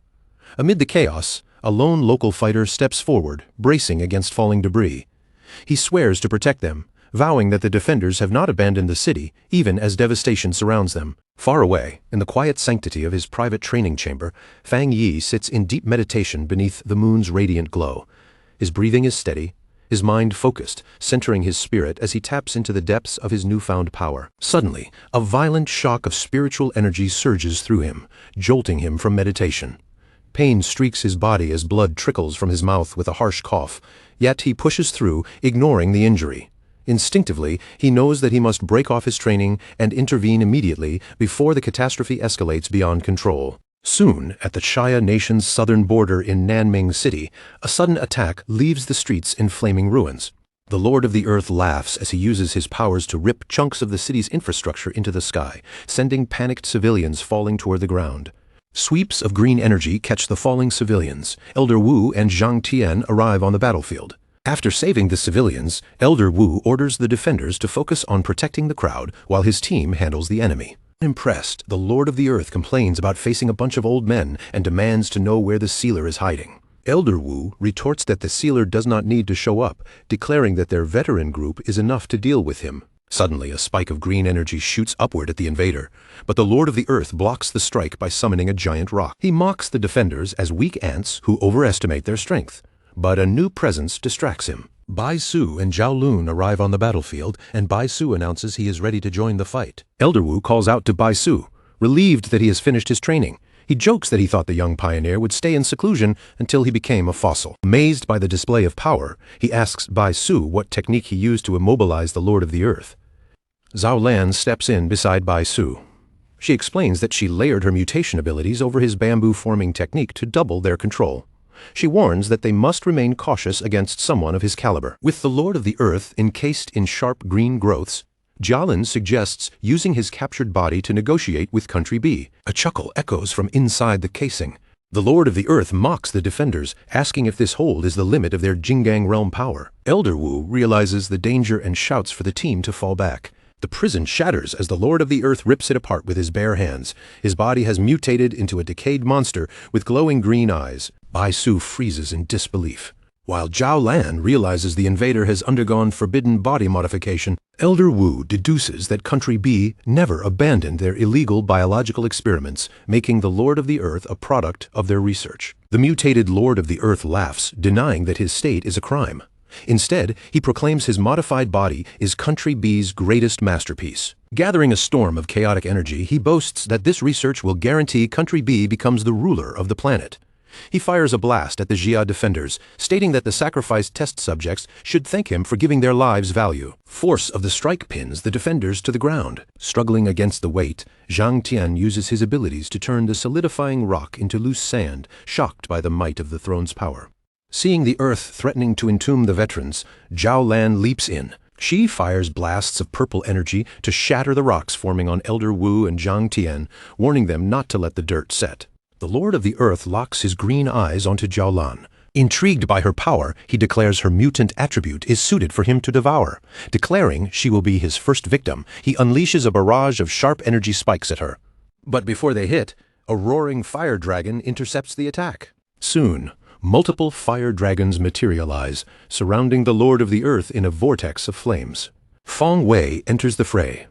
Amid the chaos, a lone local fighter steps forward, bracing against falling debris. He swears to protect them, vowing that the defenders have not abandoned the city, even as devastation surrounds them. Far away, in the quiet sanctity of his private training chamber, Fang Yi sits in deep meditation beneath the moon's radiant glow. His breathing is steady, his mind focused, centering his spirit as he taps into the depths of his newfound power. Suddenly, a violent shock of spiritual energy surges through him, jolting him from meditation. Pain streaks his body as blood trickles from his mouth with a harsh cough, yet he pushes through, ignoring the injury. Instinctively, he knows that he must break off his training and intervene immediately before the catastrophe escalates beyond control. Soon, at the Shaya nation's southern border in Nanming City, a sudden attack leaves the streets in flaming ruins. The Lord of the Earth laughs as he uses his powers to rip chunks of the city's infrastructure into the sky, sending panicked civilians falling toward the ground. Sweeps of green energy catch the falling civilians. Elder Wu and Zhang Tian arrive on the battlefield. After saving the civilians, Elder Wu orders the defenders to focus on protecting the crowd while his team handles the enemy. Impressed, the Lord of the Earth complains about facing a bunch of old men and demands to know where the sealer is hiding. Elder Wu retorts that the sealer does not need to show up, declaring that their veteran group is enough to deal with him. Suddenly, a spike of green energy shoots upward at the invader, but the Lord of the Earth blocks the strike by summoning a giant rock. He mocks the defenders as weak ants who overestimate their strength, but a new presence distracts him. Bai Su and Zhao Lun arrive on the battlefield, and Bai Su announces he is ready to join the fight. Elder Wu calls out to Bai Su, relieved that he has finished his training. He jokes that he thought the young pioneer would stay in seclusion until he became a fossil. Amazed by the display of power, he asks Bai Su what technique he used to immobilize the Lord of the Earth. Zhao Lan steps in beside Bai Su. She explains that she layered her mutation abilities over his bamboo-forming technique to double their control. She warns that they must remain cautious against someone of his caliber. With the Lord of the Earth encased in sharp green growths, Jialin suggests using his captured body to negotiate with Country B. A chuckle echoes from inside the casing. The Lord of the Earth mocks the defenders, asking if this hold is the limit of their Jingang realm power. Elder Wu realizes the danger and shouts for the team to fall back. The prison shatters as the Lord of the Earth rips it apart with his bare hands. His body has mutated into a decayed monster with glowing green eyes. Bai Su freezes in disbelief. While Zhao Lan realizes the invader has undergone forbidden body modification, Elder Wu deduces that Country B never abandoned their illegal biological experiments, making the Lord of the Earth a product of their research. The mutated Lord of the Earth laughs, denying that his state is a crime. Instead, he proclaims his modified body is Country B's greatest masterpiece. Gathering a storm of chaotic energy, he boasts that this research will guarantee Country B becomes the ruler of the planet. He fires a blast at the Jia defenders, stating that the sacrificed test subjects should thank him for giving their lives value. Force of the strike pins the defenders to the ground. Struggling against the weight, Zhang Tian uses his abilities to turn the solidifying rock into loose sand, shocked by the might of the throne's power. Seeing the earth threatening to entomb the veterans, Zhao Lan leaps in. She fires blasts of purple energy to shatter the rocks forming on Elder Wu and Zhang Tian, warning them not to let the dirt set. The Lord of the Earth locks his green eyes onto Zhao Lan. Intrigued by her power, he declares her mutant attribute is suited for him to devour. Declaring she will be his first victim, he unleashes a barrage of sharp energy spikes at her. But before they hit, a roaring fire dragon intercepts the attack. Soon, multiple fire dragons materialize, surrounding the Lord of the Earth in a vortex of flames. Feng Wei enters the fray,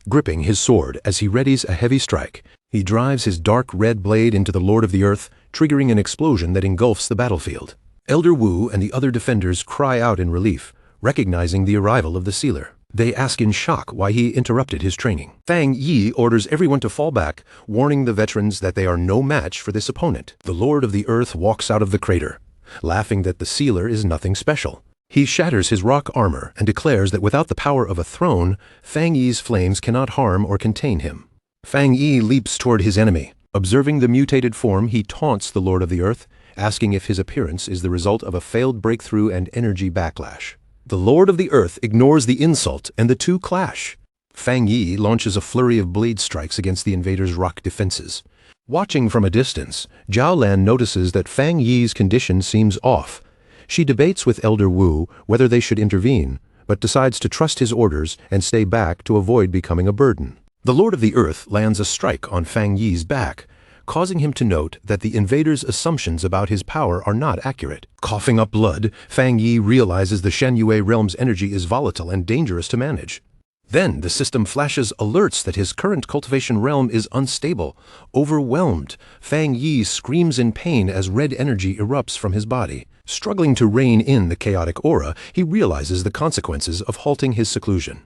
gripping his sword as he readies a heavy strike. He drives his dark red blade into the Lord of the Earth, triggering an explosion that engulfs the battlefield. Elder Wu and the other defenders cry out in relief, recognizing the arrival of the sealer. They ask in shock why he interrupted his training. Fang Yi orders everyone to fall back, warning the veterans that they are no match for this opponent. The Lord of the Earth walks out of the crater, laughing that the sealer is nothing special. He shatters his rock armor and declares that without the power of a throne, Fang Yi's flames cannot harm or contain him. Fang Yi leaps toward his enemy. Observing the mutated form, he taunts the Lord of the Earth, asking if his appearance is the result of a failed breakthrough and energy backlash. The Lord of the Earth ignores the insult, and the two clash. Fang Yi launches a flurry of blade strikes against the invader's rock defenses. Watching from a distance, Zhao Lan notices that Fang Yi's condition seems off. She debates with Elder Wu whether they should intervene, but decides to trust his orders and stay back to avoid becoming a burden. The Lord of the Earth lands a strike on Fang Yi's back, causing him to note that the invader's assumptions about his power are not accurate. Coughing up blood, Fang Yi realizes the Shen Yue realm's energy is volatile and dangerous to manage. Then the system flashes alerts that his current cultivation realm is unstable. Overwhelmed, Fang Yi screams in pain as red energy erupts from his body. Struggling to rein in the chaotic aura, he realizes the consequences of halting his seclusion.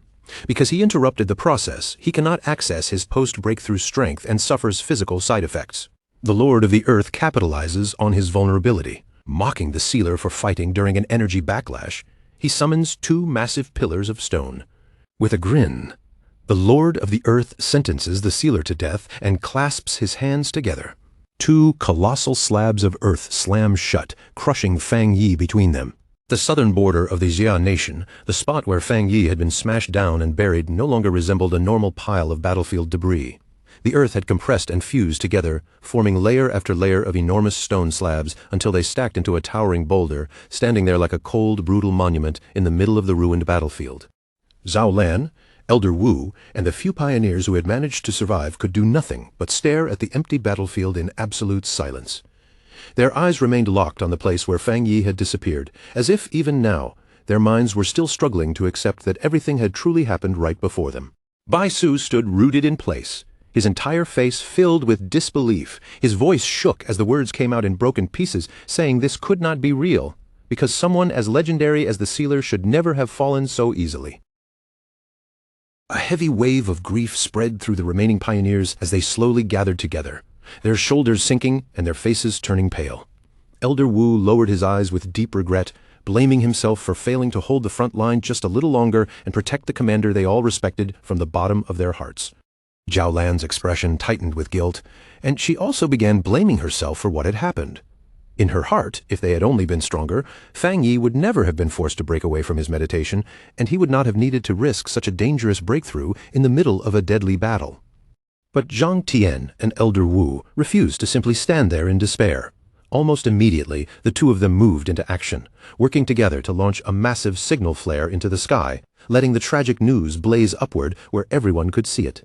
Because he interrupted the process, he cannot access his post-breakthrough strength and suffers physical side effects. The Lord of the Earth capitalizes on his vulnerability. Mocking the sealer for fighting during an energy backlash, he summons 2 massive pillars of stone. With a grin, the Lord of the Earth sentences the sealer to death and clasps his hands together. 2 colossal slabs of earth slam shut, crushing Fang Yi between them. The southern border of the Xia nation, the spot where Fang Yi had been smashed down and buried, no longer resembled a normal pile of battlefield debris. The earth had compressed and fused together, forming layer after layer of enormous stone slabs until they stacked into a towering boulder, standing there like a cold, brutal monument in the middle of the ruined battlefield. Zhao Lan, Elder Wu, and the few pioneers who had managed to survive could do nothing but stare at the empty battlefield in absolute silence. Their eyes remained locked on the place where Fang Yi had disappeared, as if, even now, their minds were still struggling to accept that everything had truly happened right before them. Bai Su stood rooted in place, his entire face filled with disbelief. His voice shook as the words came out in broken pieces, saying this could not be real, because someone as legendary as the sealer should never have fallen so easily. A heavy wave of grief spread through the remaining pioneers as they slowly gathered together, their shoulders sinking and their faces turning pale. Elder Wu lowered his eyes with deep regret, blaming himself for failing to hold the front line just a little longer and protect the commander they all respected from the bottom of their hearts. Zhao Lan's expression tightened with guilt, and she also began blaming herself for what had happened. In her heart, if they had only been stronger, Fang Yi would never have been forced to break away from his meditation, and he would not have needed to risk such a dangerous breakthrough in the middle of a deadly battle. But Zhang Tian and Elder Wu refused to simply stand there in despair. Almost immediately, the 2 of them moved into action, working together to launch a massive signal flare into the sky, letting the tragic news blaze upward where everyone could see it.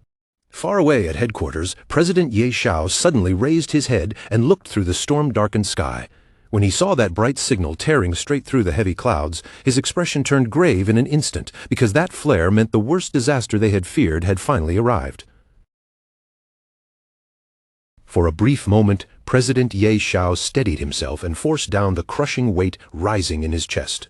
Far away at headquarters, President Ye Xiao suddenly raised his head and looked through the storm-darkened sky. When he saw that bright signal tearing straight through the heavy clouds, his expression turned grave in an instant, because that flare meant the worst disaster they had feared had finally arrived. For a brief moment, President Ye Xiao steadied himself and forced down the crushing weight rising in his chest.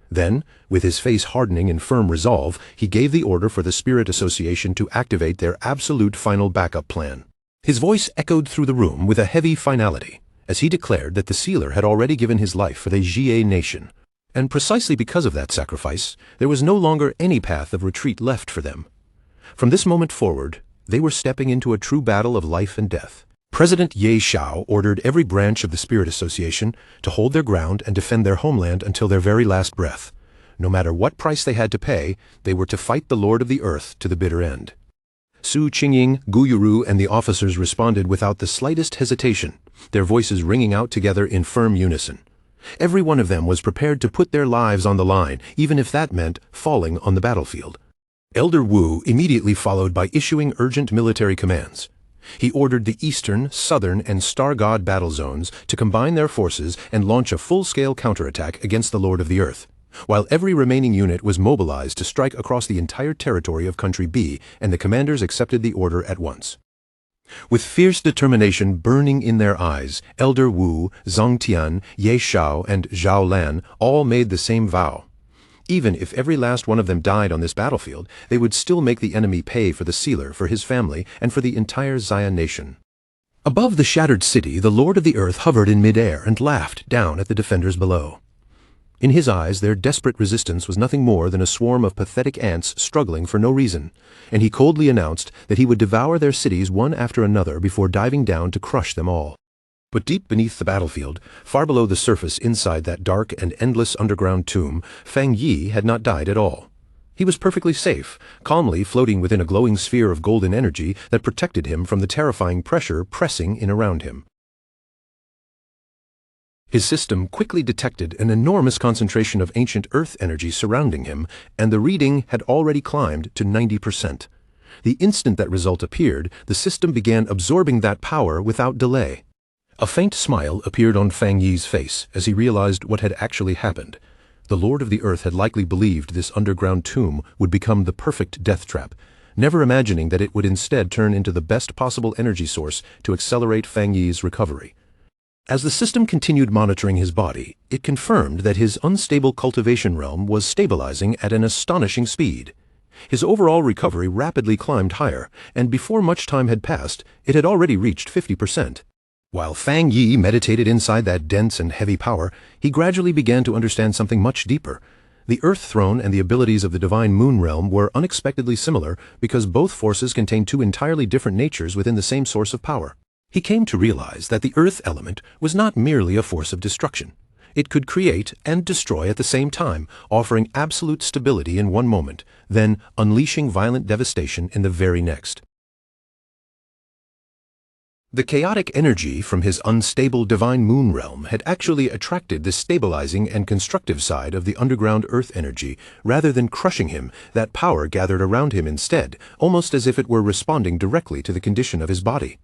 Then, with his face hardening in firm resolve, he gave the order for the Spirit Association to activate their absolute final backup plan. His voice echoed through the room with a heavy finality, as he declared that the sealer had already given his life for the Xie nation. And precisely because of that sacrifice, there was no longer any path of retreat left for them. From this moment forward, they were stepping into a true battle of life and death. President Ye Xiao ordered every branch of the Spirit Association to hold their ground and defend their homeland until their very last breath. No matter what price they had to pay, they were to fight the Lord of the Earth to the bitter end. Su Qingying, Gu Yuru, and the officers responded without the slightest hesitation, their voices ringing out together in firm unison. Every one of them was prepared to put their lives on the line, even if that meant falling on the battlefield. Elder Wu immediately followed by issuing urgent military commands. He ordered the Eastern, Southern, and Star God battle zones to combine their forces and launch a full-scale counterattack against the Lord of the Earth, while every remaining unit was mobilized to strike across the entire territory of Country B, and the commanders accepted the order at once. With fierce determination burning in their eyes, Elder Wu, Zhang Tian, Ye Xiao, and Zhao Lan all made the same vow. Even if every last one of them died on this battlefield, they would still make the enemy pay for the sealer, for his family, and for the entire Xia nation. Above the shattered city, the Lord of the Earth hovered in midair and laughed down at the defenders below. In his eyes, their desperate resistance was nothing more than a swarm of pathetic ants struggling for no reason, and he coldly announced that he would devour their cities one after another before diving down to crush them all. But deep beneath the battlefield, far below the surface inside that dark and endless underground tomb, Fang Yi had not died at all. He was perfectly safe, calmly floating within a glowing sphere of golden energy that protected him from the terrifying pressure pressing in around him. His system quickly detected an enormous concentration of ancient earth energy surrounding him, and the reading had already climbed to 90%. The instant that result appeared, the system began absorbing that power without delay. A faint smile appeared on Fang Yi's face as he realized what had actually happened. The Lord of the Earth had likely believed this underground tomb would become the perfect death trap, never imagining that it would instead turn into the best possible energy source to accelerate Fang Yi's recovery. As the system continued monitoring his body, it confirmed that his unstable cultivation realm was stabilizing at an astonishing speed. His overall recovery rapidly climbed higher, and before much time had passed, it had already reached 50%. While Fang Yi meditated inside that dense and heavy power, he gradually began to understand something much deeper. The Earth Throne and the abilities of the Divine Moon Realm were unexpectedly similar because both forces contained two entirely different natures within the same source of power. He came to realize that the Earth element was not merely a force of destruction. It could create and destroy at the same time, offering absolute stability in one moment, then unleashing violent devastation in the very next. The chaotic energy from his unstable Divine Moon Realm had actually attracted the stabilizing and constructive side of the underground Earth energy. Rather than crushing him, that power gathered around him instead, almost as if it were responding directly to the condition of his body.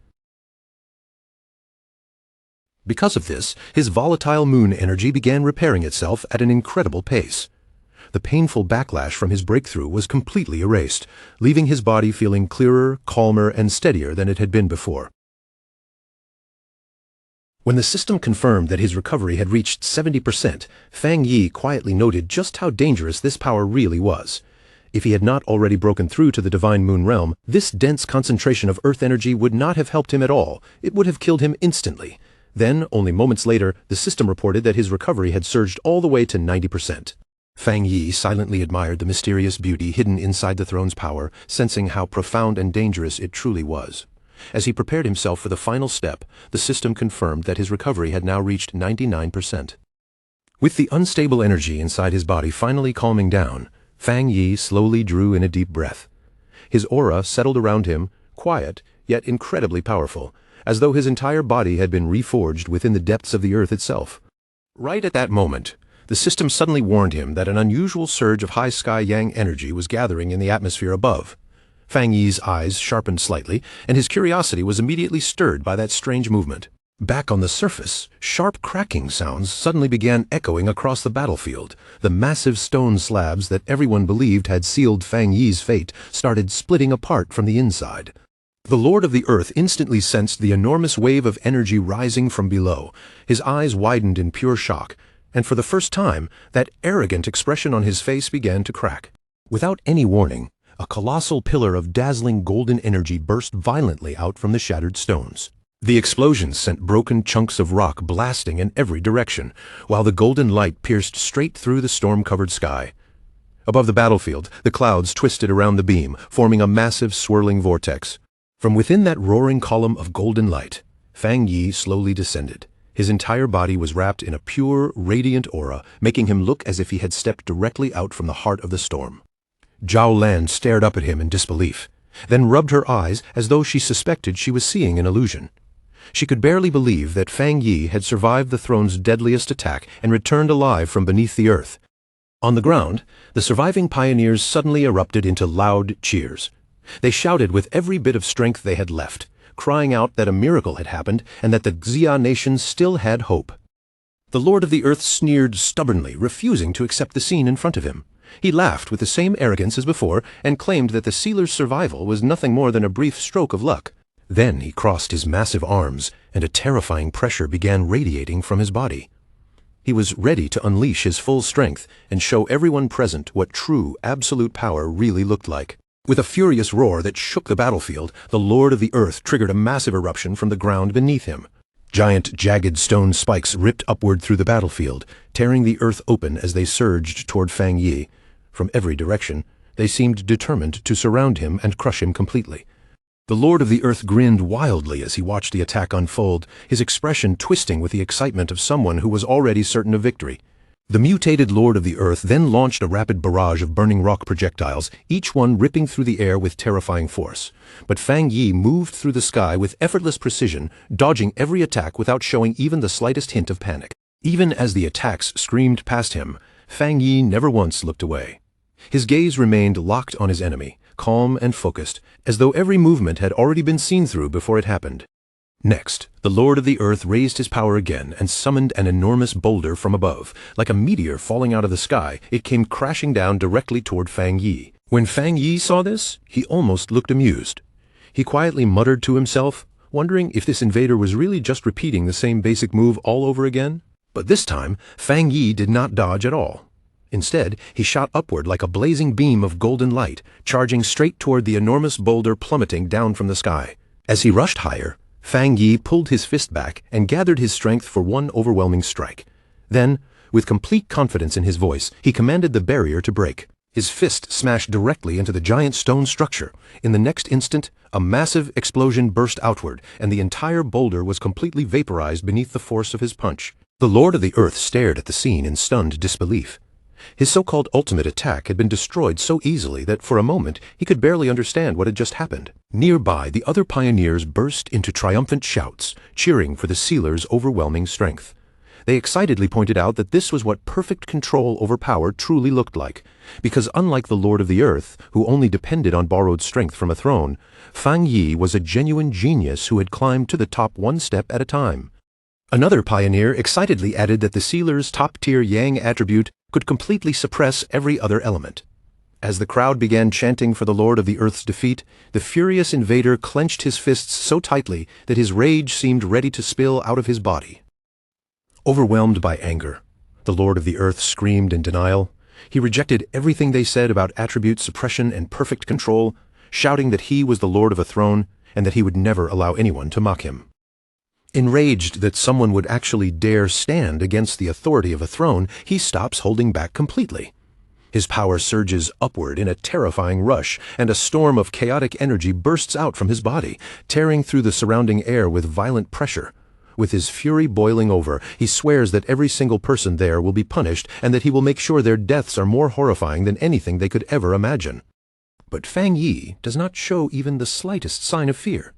Because of this, his volatile moon energy began repairing itself at an incredible pace. The painful backlash from his breakthrough was completely erased, leaving his body feeling clearer, calmer, and steadier than it had been before. When the system confirmed that his recovery had reached 70%, Fang Yi quietly noted just how dangerous this power really was. If he had not already broken through to the Divine Moon Realm, this dense concentration of Earth energy would not have helped him at all. It would have killed him instantly. Then, only moments later, the system reported that his recovery had surged all the way to 90%. Fang Yi silently admired the mysterious beauty hidden inside the throne's power, sensing how profound and dangerous it truly was. As he prepared himself for the final step, the system confirmed that his recovery had now reached 99%. With the unstable energy inside his body finally calming down, Fang Yi slowly drew in a deep breath. His aura settled around him, quiet, yet incredibly powerful, as though his entire body had been reforged within the depths of the earth itself. Right at that moment, the system suddenly warned him that an unusual surge of high sky yang energy was gathering in the atmosphere above. Fang Yi's eyes sharpened slightly, and his curiosity was immediately stirred by that strange movement. Back on the surface, sharp cracking sounds suddenly began echoing across the battlefield. The massive stone slabs that everyone believed had sealed Fang Yi's fate started splitting apart from the inside. The Lord of the Earth instantly sensed the enormous wave of energy rising from below. His eyes widened in pure shock, and for the first time, that arrogant expression on his face began to crack. Without any warning, a colossal pillar of dazzling golden energy burst violently out from the shattered stones. The explosions sent broken chunks of rock blasting in every direction, while the golden light pierced straight through the storm-covered sky. Above the battlefield, the clouds twisted around the beam, forming a massive swirling vortex. From within that roaring column of golden light, Fang Yi slowly descended. His entire body was wrapped in a pure, radiant aura, making him look as if he had stepped directly out from the heart of the storm. Zhao Lan stared up at him in disbelief, then rubbed her eyes as though she suspected she was seeing an illusion. She could barely believe that Fang Yi had survived the throne's deadliest attack and returned alive from beneath the earth. On the ground, the surviving pioneers suddenly erupted into loud cheers. They shouted with every bit of strength they had left, crying out that a miracle had happened and that the Xia nation still had hope. The Lord of the Earth sneered stubbornly, refusing to accept the scene in front of him. He laughed with the same arrogance as before and claimed that the sealer's survival was nothing more than a brief stroke of luck. Then he crossed his massive arms, and a terrifying pressure began radiating from his body. He was ready to unleash his full strength and show everyone present what true, absolute power really looked like. With a furious roar that shook the battlefield, the Lord of the Earth triggered a massive eruption from the ground beneath him. Giant, jagged stone spikes ripped upward through the battlefield, tearing the earth open as they surged toward Fang Yi. From every direction, they seemed determined to surround him and crush him completely. The Lord of the Earth grinned wildly as he watched the attack unfold, his expression twisting with the excitement of someone who was already certain of victory. The mutated Lord of the Earth then launched a rapid barrage of burning rock projectiles, each one ripping through the air with terrifying force. But Fang Yi moved through the sky with effortless precision, dodging every attack without showing even the slightest hint of panic. Even as the attacks screamed past him, Fang Yi never once looked away. His gaze remained locked on his enemy, calm and focused, as though every movement had already been seen through before it happened. Next, the Lord of the Earth raised his power again and summoned an enormous boulder from above. Like a meteor falling out of the sky, it came crashing down directly toward Fang Yi. When Fang Yi saw this, he almost looked amused. He quietly muttered to himself, wondering if this invader was really just repeating the same basic move all over again. But this time, Fang Yi did not dodge at all. Instead, he shot upward like a blazing beam of golden light, charging straight toward the enormous boulder plummeting down from the sky. As he rushed higher, Fang Yi pulled his fist back and gathered his strength for one overwhelming strike. Then, with complete confidence in his voice, he commanded the barrier to break. His fist smashed directly into the giant stone structure. In the next instant, a massive explosion burst outward, and the entire boulder was completely vaporized beneath the force of his punch. The Lord of the Earth stared at the scene in stunned disbelief. His so-called ultimate attack had been destroyed so easily that for a moment he could barely understand what had just happened. Nearby, the other pioneers burst into triumphant shouts, cheering for the sealer's overwhelming strength. They excitedly pointed out that this was what perfect control over power truly looked like, because unlike the Lord of the Earth, who only depended on borrowed strength from a throne, Fang Yi was a genuine genius who had climbed to the top one step at a time. Another pioneer excitedly added that the sealer's top-tier Yang attribute could completely suppress every other element. As the crowd began chanting for the Lord of the Earth's defeat, the furious invader clenched his fists so tightly that his rage seemed ready to spill out of his body. Overwhelmed by anger, the Lord of the Earth screamed in denial. He rejected everything they said about attribute suppression and perfect control, shouting that he was the Lord of a throne and that he would never allow anyone to mock him. Enraged that someone would actually dare stand against the authority of a throne, he stops holding back completely. His power surges upward in a terrifying rush, and a storm of chaotic energy bursts out from his body, tearing through the surrounding air with violent pressure. With his fury boiling over, he swears that every single person there will be punished and that he will make sure their deaths are more horrifying than anything they could ever imagine. But Fang Yi does not show even the slightest sign of fear.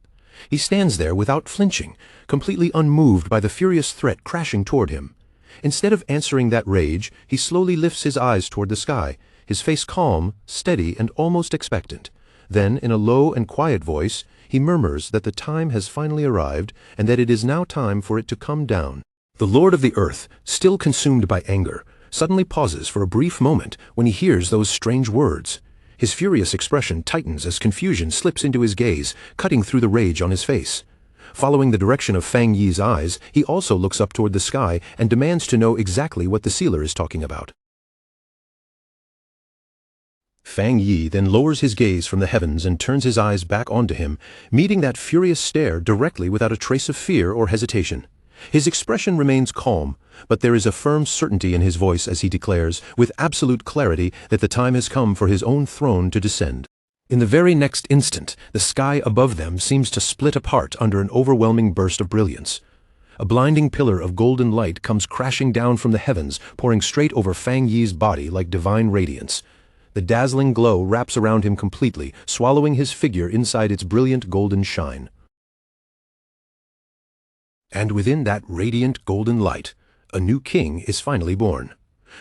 He stands there without flinching, completely unmoved by the furious threat crashing toward him. Instead of answering that rage, he slowly lifts his eyes toward the sky, his face calm, steady, and almost expectant. Then, in a low and quiet voice, he murmurs that the time has finally arrived and that it is now time for it to come down. The Lord of the Earth, still consumed by anger, suddenly pauses for a brief moment when he hears those strange words. His furious expression tightens as confusion slips into his gaze, cutting through the rage on his face. Following the direction of Fang Yi's eyes, he also looks up toward the sky and demands to know exactly what the sealer is talking about. Fang Yi then lowers his gaze from the heavens and turns his eyes back onto him, meeting that furious stare directly without a trace of fear or hesitation. His expression remains calm, but there is a firm certainty in his voice as he declares, with absolute clarity, that the time has come for his own throne to descend. In the very next instant, the sky above them seems to split apart under an overwhelming burst of brilliance. A blinding pillar of golden light comes crashing down from the heavens, pouring straight over Fang Yi's body like divine radiance. The dazzling glow wraps around him completely, swallowing his figure inside its brilliant golden shine. And within that radiant golden light, a new king is finally born.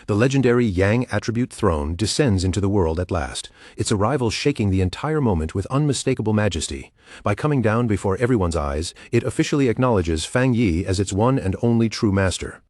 The legendary Yang attribute throne descends into the world at last, its arrival shaking the entire moment with unmistakable majesty. By coming down before everyone's eyes, it officially acknowledges Fang Yi as its one and only true master.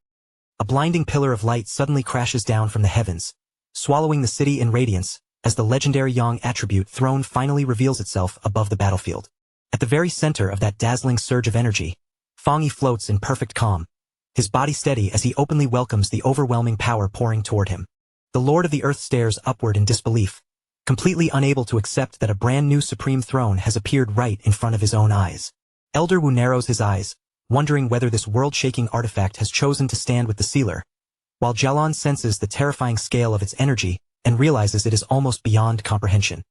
A blinding pillar of light suddenly crashes down from the heavens, swallowing the city in radiance, as the legendary Yang attribute throne finally reveals itself above the battlefield. At the very center of that dazzling surge of energy, Fang Yi floats in perfect calm, his body steady as he openly welcomes the overwhelming power pouring toward him. The Lord of the Earth stares upward in disbelief, completely unable to accept that a brand new supreme throne has appeared right in front of his own eyes. Elder Wu narrows his eyes, wondering whether this world-shaking artifact has chosen to stand with the sealer, while Jialon senses the terrifying scale of its energy and realizes it is almost beyond comprehension.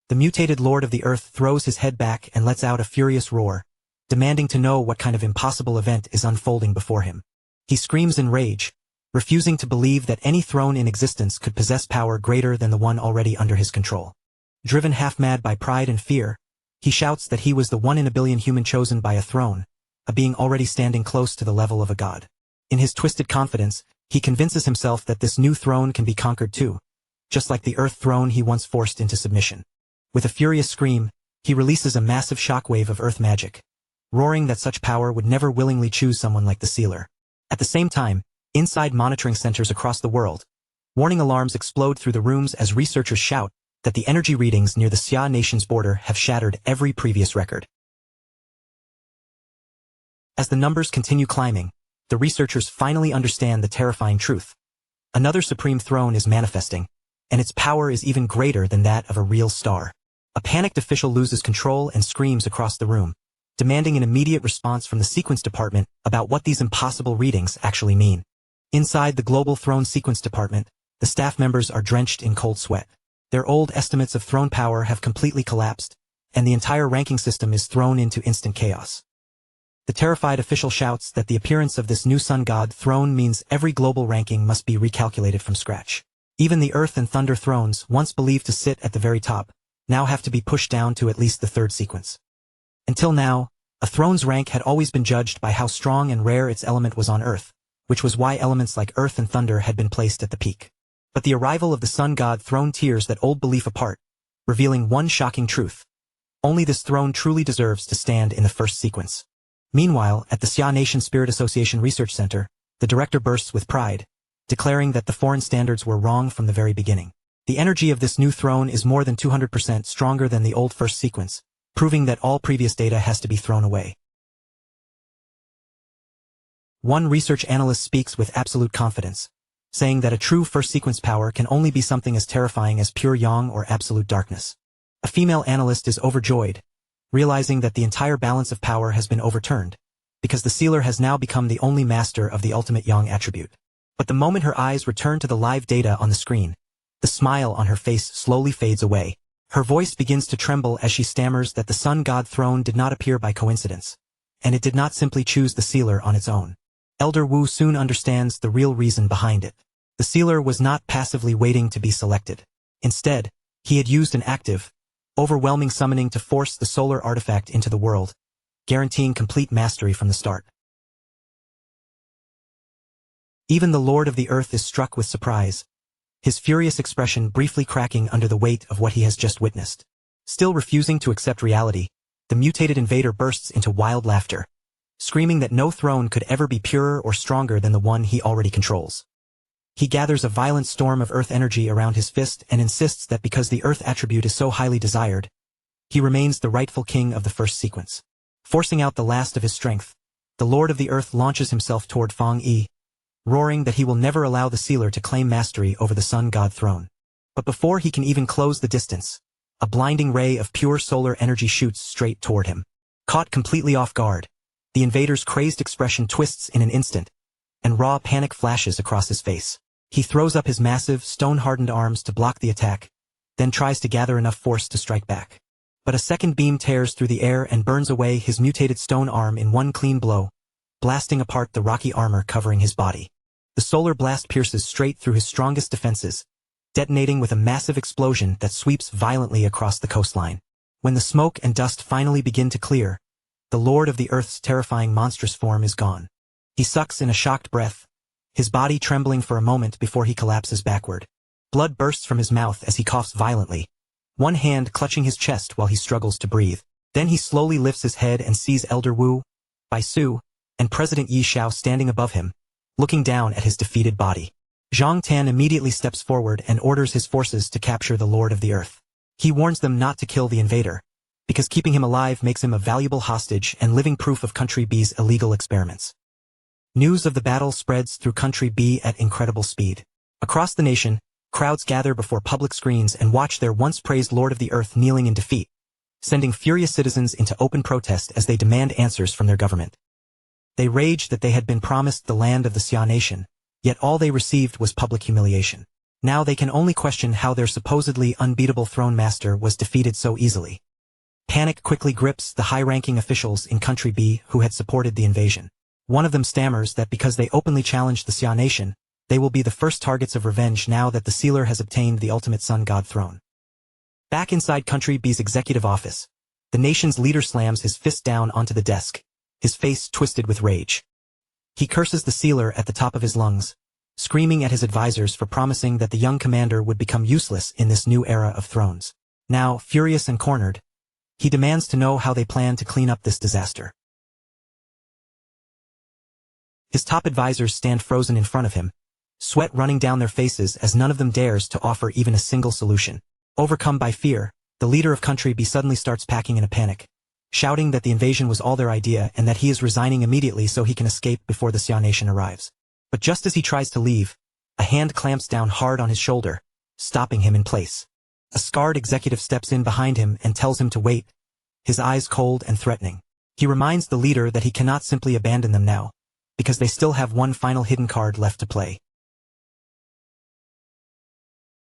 The mutated Lord of the Earth throws his head back and lets out a furious roar, demanding to know what kind of impossible event is unfolding before him. He screams in rage, refusing to believe that any throne in existence could possess power greater than the one already under his control. Driven half-mad by pride and fear, he shouts that he was the one in a billion human chosen by a throne, a being already standing close to the level of a god. In his twisted confidence, he convinces himself that this new throne can be conquered too, just like the Earth throne he once forced into submission. With a furious scream, he releases a massive shockwave of Earth magic, roaring that such power would never willingly choose someone like the sealer. At the same time, inside monitoring centers across the world, warning alarms explode through the rooms as researchers shout that the energy readings near the Xia nation's border have shattered every previous record. As the numbers continue climbing, the researchers finally understand the terrifying truth. Another supreme throne is manifesting, and its power is even greater than that of a real star. A panicked official loses control and screams across the room, demanding an immediate response from the sequence department about what these impossible readings actually mean. Inside the Global Throne Sequence Department, the staff members are drenched in cold sweat. Their old estimates of throne power have completely collapsed, and the entire ranking system is thrown into instant chaos. The terrified official shouts that the appearance of this new sun god throne means every global ranking must be recalculated from scratch. Even the Earth and Thunder thrones, once believed to sit at the very top, now have to be pushed down to at least the third sequence. Until now, a throne's rank had always been judged by how strong and rare its element was on Earth, which was why elements like Earth and Thunder had been placed at the peak. But the arrival of the sun god throne tears that old belief apart, revealing one shocking truth. Only this throne truly deserves to stand in the first sequence. Meanwhile, at the Xia Nation Spirit Association Research Center, the director bursts with pride, declaring that the foreign standards were wrong from the very beginning. The energy of this new throne is more than 200% stronger than the old first sequence, proving that all previous data has to be thrown away. One research analyst speaks with absolute confidence, saying that a true first sequence power can only be something as terrifying as pure yang or absolute darkness. A female analyst is overjoyed, realizing that the entire balance of power has been overturned, because the sealer has now become the only master of the ultimate yang attribute. But the moment her eyes return to the live data on the screen, the smile on her face slowly fades away. Her voice begins to tremble as she stammers that the sun god throne did not appear by coincidence, and it did not simply choose the sealer on its own. Elder Wu soon understands the real reason behind it. The sealer was not passively waiting to be selected. Instead, he had used an active, overwhelming summoning to force the solar artifact into the world, guaranteeing complete mastery from the start. Even the Lord of the Earth is struck with surprise, his furious expression briefly cracking under the weight of what he has just witnessed. Still refusing to accept reality, the mutated invader bursts into wild laughter, screaming that no throne could ever be purer or stronger than the one he already controls. He gathers a violent storm of earth energy around his fist and insists that because the earth attribute is so highly desired, he remains the rightful king of the first sequence. Forcing out the last of his strength, the Lord of the Earth launches himself toward Fang Yi, roaring that he will never allow the sealer to claim mastery over the sun god throne. But before he can even close the distance, a blinding ray of pure solar energy shoots straight toward him. Caught completely off guard, the invader's crazed expression twists in an instant, and raw panic flashes across his face. He throws up his massive, stone-hardened arms to block the attack, then tries to gather enough force to strike back. But a second beam tears through the air and burns away his mutated stone arm in one clean blow, blasting apart the rocky armor covering his body. The solar blast pierces straight through his strongest defenses, detonating with a massive explosion that sweeps violently across the coastline. When the smoke and dust finally begin to clear, the Lord of the Earth's terrifying monstrous form is gone. He sucks in a shocked breath, his body trembling for a moment before he collapses backward. Blood bursts from his mouth as he coughs violently, one hand clutching his chest while he struggles to breathe. Then he slowly lifts his head and sees Elder Wu, Bai Su, and President Yi Xiao standing above him, looking down at his defeated body. Zhang Tan immediately steps forward and orders his forces to capture the Lord of the Earth. He warns them not to kill the invader, because keeping him alive makes him a valuable hostage and living proof of Country B's illegal experiments. News of the battle spreads through Country B at incredible speed. Across the nation, crowds gather before public screens and watch their once-praised Lord of the Earth kneeling in defeat, sending furious citizens into open protest as they demand answers from their government. They rage that they had been promised the land of the Xia Nation, yet all they received was public humiliation. Now they can only question how their supposedly unbeatable throne master was defeated so easily. Panic quickly grips the high-ranking officials in Country B who had supported the invasion. One of them stammers that because they openly challenged the Xia Nation, they will be the first targets of revenge now that the sealer has obtained the ultimate sun god throne. Back inside Country B's executive office, the nation's leader slams his fist down onto the desk, his face twisted with rage. He curses the sealer at the top of his lungs, screaming at his advisors for promising that the young commander would become useless in this new era of thrones. Now, furious and cornered, he demands to know how they plan to clean up this disaster. His top advisors stand frozen in front of him, sweat running down their faces as none of them dares to offer even a single solution. Overcome by fear, the leader of Country B suddenly starts packing in a panic, shouting that the invasion was all their idea and that he is resigning immediately so he can escape before the Xia nation arrives. But just as he tries to leave, a hand clamps down hard on his shoulder, stopping him in place. A scarred executive steps in behind him and tells him to wait, his eyes cold and threatening. He reminds the leader that he cannot simply abandon them now, because they still have one final hidden card left to play.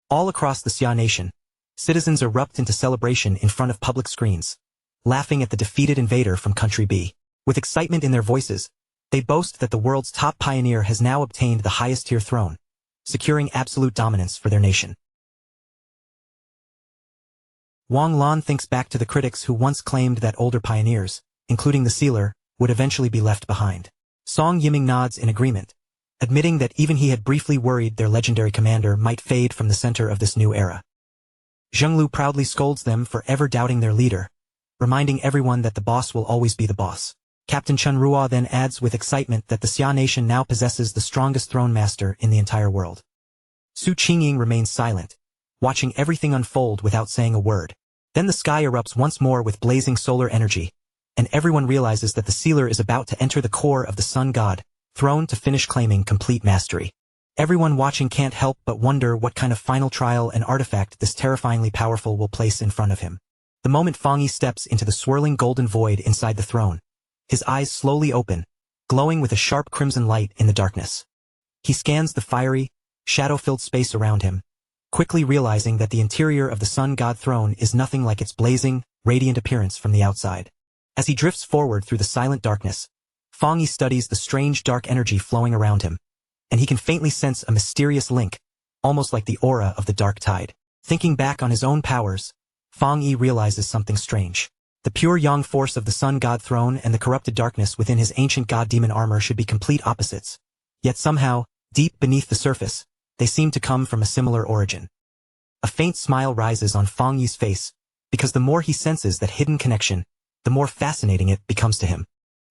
All across the Xia nation, citizens erupt into celebration in front of public screens, laughing at the defeated invader from Country B. With excitement in their voices, they boast that the world's top pioneer has now obtained the highest tier throne, securing absolute dominance for their nation. Wang Lan thinks back to the critics who once claimed that older pioneers, including the sealer, would eventually be left behind. Song Yiming nods in agreement, admitting that even he had briefly worried their legendary commander might fade from the center of this new era. Zheng Lu proudly scolds them for ever doubting their leader, reminding everyone that the boss will always be the boss. Captain Chen Ruo then adds with excitement that the Xia nation now possesses the strongest throne master in the entire world. Su Qingying remains silent, watching everything unfold without saying a word. Then the sky erupts once more with blazing solar energy, and everyone realizes that the sealer is about to enter the core of the sun god, throne to finish claiming complete mastery. Everyone watching can't help but wonder what kind of final trial and artifact this terrifyingly powerful will place in front of him. The moment Fang Yi steps into the swirling golden void inside the throne, his eyes slowly open, glowing with a sharp crimson light in the darkness. He scans the fiery, shadow-filled space around him, quickly realizing that the interior of the sun god throne is nothing like its blazing, radiant appearance from the outside. As he drifts forward through the silent darkness, Fang Yi studies the strange dark energy flowing around him, and he can faintly sense a mysterious link, almost like the aura of the dark tide. Thinking back on his own powers, Fang Yi realizes something strange. The pure yang force of the sun god throne and the corrupted darkness within his ancient god-demon armor should be complete opposites. Yet somehow, deep beneath the surface, they seem to come from a similar origin. A faint smile rises on Fang Yi's face, because the more he senses that hidden connection, the more fascinating it becomes to him.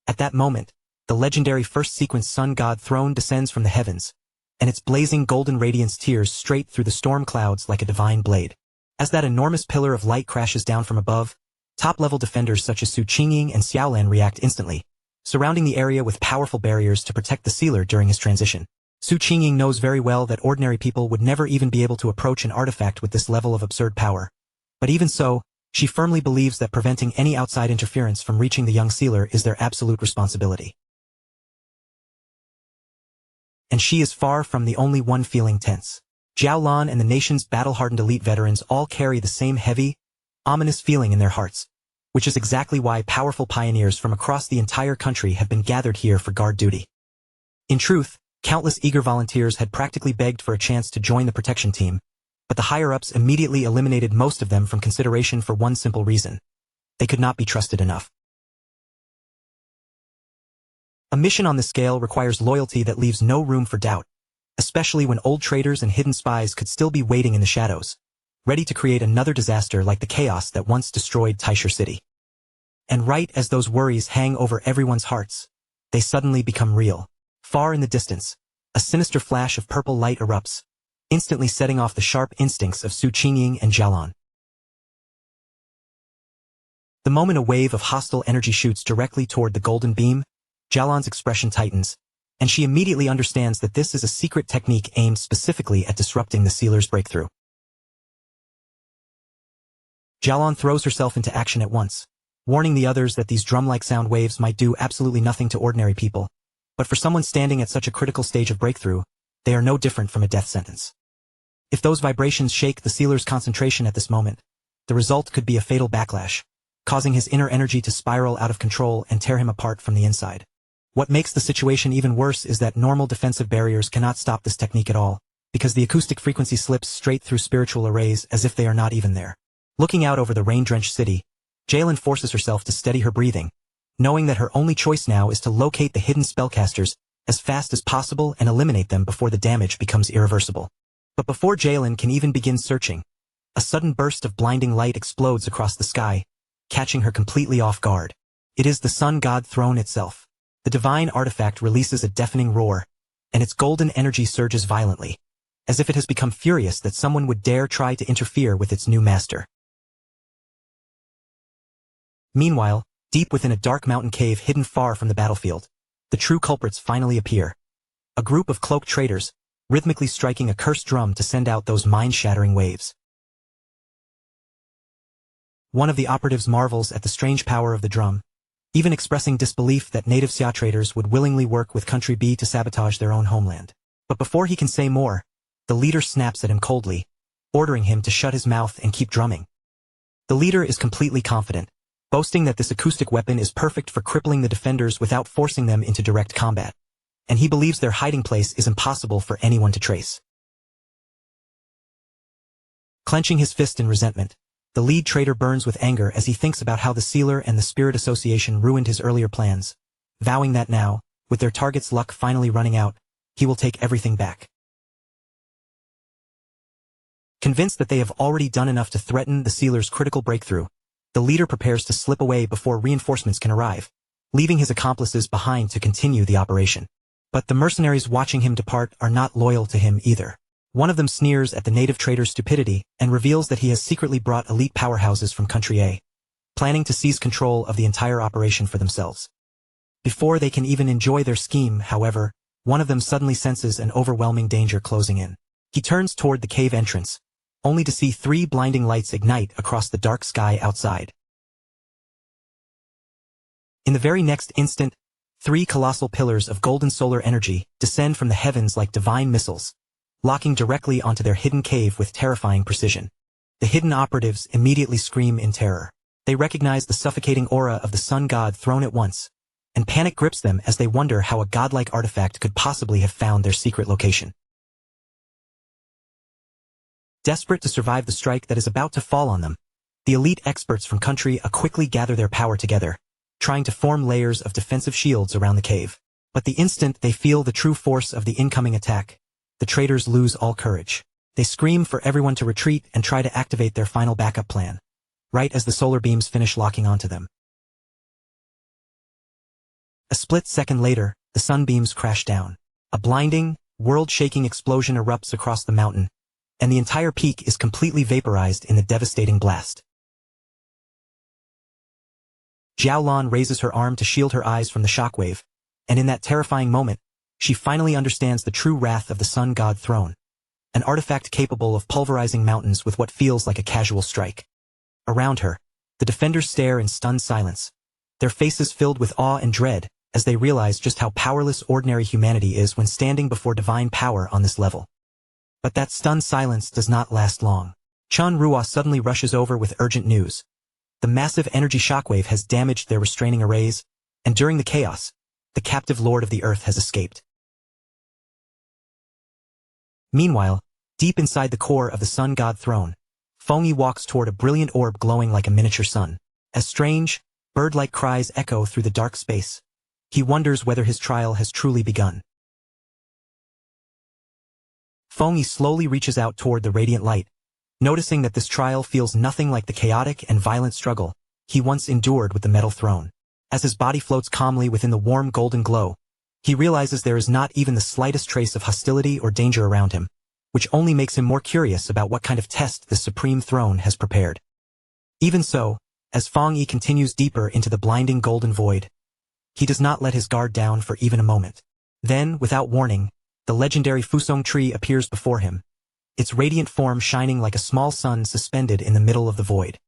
At that moment, the legendary first sequence sun god throne descends from the heavens, and its blazing golden radiance tears straight through the storm clouds like a divine blade. As that enormous pillar of light crashes down from above, top-level defenders such as Su Qingying and Xiaolan react instantly, surrounding the area with powerful barriers to protect the sealer during his transition. Su Qingying knows very well that ordinary people would never even be able to approach an artifact with this level of absurd power. But even so, she firmly believes that preventing any outside interference from reaching the young sealer is their absolute responsibility. And she is far from the only one feeling tense. Zhao Lan and the nation's battle-hardened elite veterans all carry the same heavy, ominous feeling in their hearts, which is exactly why powerful pioneers from across the entire country have been gathered here for guard duty. In truth, countless eager volunteers had practically begged for a chance to join the protection team, but the higher-ups immediately eliminated most of them from consideration for one simple reason: they could not be trusted enough. A mission on this scale requires loyalty that leaves no room for doubt, especially when old traitors and hidden spies could still be waiting in the shadows, ready to create another disaster like the chaos that once destroyed Taisher City. And right as those worries hang over everyone's hearts, they suddenly become real. Far in the distance, a sinister flash of purple light erupts, instantly setting off the sharp instincts of Su Qingying and Jialan. The moment a wave of hostile energy shoots directly toward the golden beam, Jialan's expression tightens, and she immediately understands that this is a secret technique aimed specifically at disrupting the sealer's breakthrough. Jialan throws herself into action at once, warning the others that these drum-like sound waves might do absolutely nothing to ordinary people, but for someone standing at such a critical stage of breakthrough, they are no different from a death sentence. If those vibrations shake the sealer's concentration at this moment, the result could be a fatal backlash, causing his inner energy to spiral out of control and tear him apart from the inside. What makes the situation even worse is that normal defensive barriers cannot stop this technique at all, because the acoustic frequency slips straight through spiritual arrays as if they are not even there. Looking out over the rain-drenched city, Jalen forces herself to steady her breathing, knowing that her only choice now is to locate the hidden spellcasters as fast as possible and eliminate them before the damage becomes irreversible. But before Jalen can even begin searching, a sudden burst of blinding light explodes across the sky, catching her completely off guard. It is the sun god throne itself. The divine artifact releases a deafening roar, and its golden energy surges violently, as if it has become furious that someone would dare try to interfere with its new master. Meanwhile, Deep within a dark mountain cave hidden far from the battlefield, the true culprits finally appear. A group of cloaked traders, rhythmically striking a cursed drum to send out those mind-shattering waves. One of the operatives marvels at the strange power of the drum, even expressing disbelief that native Xia traders would willingly work with Country B to sabotage their own homeland. But before he can say more, the leader snaps at him coldly, ordering him to shut his mouth and keep drumming. The leader is completely confident, boasting that this acoustic weapon is perfect for crippling the defenders without forcing them into direct combat, and he believes their hiding place is impossible for anyone to trace. Clenching his fist in resentment, the lead trader burns with anger as he thinks about how the Sealer and the Spirit Association ruined his earlier plans, vowing that now, with their target's luck finally running out, he will take everything back. Convinced that they have already done enough to threaten the Sealer's critical breakthrough, the leader prepares to slip away before reinforcements can arrive, leaving his accomplices behind to continue the operation. But the mercenaries watching him depart are not loyal to him either. One of them sneers at the native trader's stupidity and reveals that he has secretly brought elite powerhouses from Country A, planning to seize control of the entire operation for themselves. Before they can even enjoy their scheme, however, one of them suddenly senses an overwhelming danger closing in. He turns toward the cave entrance, only to see 3 blinding lights ignite across the dark sky outside. In the very next instant, 3 colossal pillars of golden solar energy descend from the heavens like divine missiles, locking directly onto their hidden cave with terrifying precision. The hidden operatives immediately scream in terror. They recognize the suffocating aura of the sun god thrown at once, and panic grips them as they wonder how a godlike artifact could possibly have found their secret location. Desperate to survive the strike that is about to fall on them, the elite experts from Country A quickly gather their power together, trying to form layers of defensive shields around the cave. But the instant they feel the true force of the incoming attack, the traders lose all courage. They scream for everyone to retreat and try to activate their final backup plan, right as the solar beams finish locking onto them. A split second later, the sunbeams crash down. A blinding, world-shaking explosion erupts across the mountain, and the entire peak is completely vaporized in the devastating blast. Xiaolan raises her arm to shield her eyes from the shockwave, and in that terrifying moment, she finally understands the true wrath of the sun god throne, an artifact capable of pulverizing mountains with what feels like a casual strike. Around her, the defenders stare in stunned silence, their faces filled with awe and dread as they realize just how powerless ordinary humanity is when standing before divine power on this level. But that stunned silence does not last long. Chun Rua suddenly rushes over with urgent news. The massive energy shockwave has damaged their restraining arrays, and during the chaos, the captive lord of the earth has escaped. Meanwhile, deep inside the core of the sun god throne, Fengyi walks toward a brilliant orb glowing like a miniature sun. As strange, bird-like cries echo through the dark space, he wonders whether his trial has truly begun. Fengyi slowly reaches out toward the radiant light, noticing that this trial feels nothing like the chaotic and violent struggle he once endured with the metal throne. As his body floats calmly within the warm golden glow, he realizes there is not even the slightest trace of hostility or danger around him, which only makes him more curious about what kind of test the supreme throne has prepared. Even so, as Fengyi continues deeper into the blinding golden void, he does not let his guard down for even a moment. Then, without warning, the legendary Fusong tree appears before him, its radiant form shining like a small sun suspended in the middle of the void.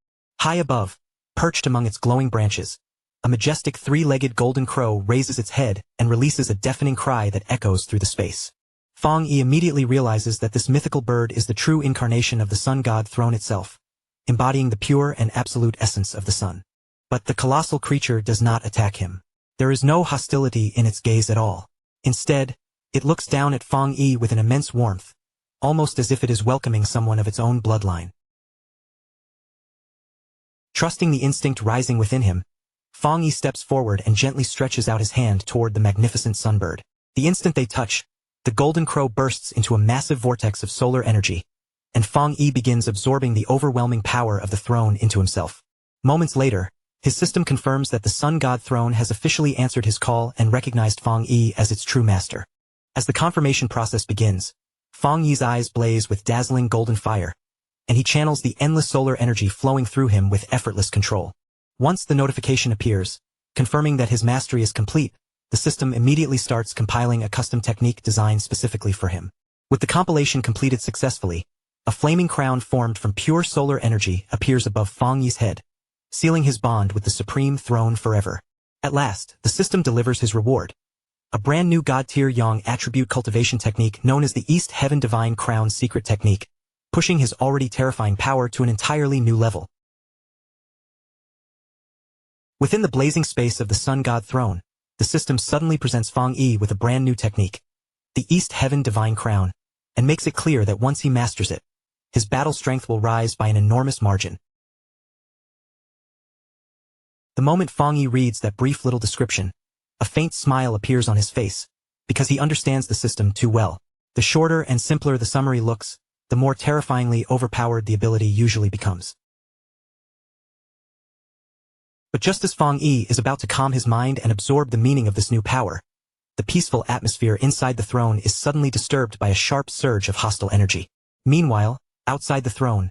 High above, perched among its glowing branches, a majestic 3-legged golden crow raises its head and releases a deafening cry that echoes through the space. Fengyi immediately realizes that this mythical bird is the true incarnation of the sun god throne itself, embodying the pure and absolute essence of the sun. But the colossal creature does not attack him. There is no hostility in its gaze at all. Instead, it looks down at Fengyi with an immense warmth, almost as if it is welcoming someone of its own bloodline. Trusting the instinct rising within him, Fengyi steps forward and gently stretches out his hand toward the magnificent sunbird. The instant they touch, the golden crow bursts into a massive vortex of solar energy, and Fengyi begins absorbing the overwhelming power of the throne into himself. Moments later, his system confirms that the sun god throne has officially answered his call and recognized Fengyi as its true master. As the confirmation process begins, Fengyi's eyes blaze with dazzling golden fire, and he channels the endless solar energy flowing through him with effortless control. Once the notification appears, confirming that his mastery is complete, the system immediately starts compiling a custom technique designed specifically for him. With the compilation completed successfully, a flaming crown formed from pure solar energy appears above Fang Yi's head, sealing his bond with the supreme throne forever. At last, the system delivers his reward, a brand new God-tier Yang attribute cultivation technique known as the East Heaven Divine Crown Secret Technique, pushing his already terrifying power to an entirely new level. Within the blazing space of the Sun God Throne, the system suddenly presents Fang Yi with a brand new technique, the East Heaven Divine Crown, and makes it clear that once he masters it, his battle strength will rise by an enormous margin. The moment Fang Yi reads that brief little description, a faint smile appears on his face, because he understands the system too well. The shorter and simpler the summary looks, the more terrifyingly overpowered the ability usually becomes. But just as Fang Yi is about to calm his mind and absorb the meaning of this new power, the peaceful atmosphere inside the throne is suddenly disturbed by a sharp surge of hostile energy. Meanwhile, outside the throne,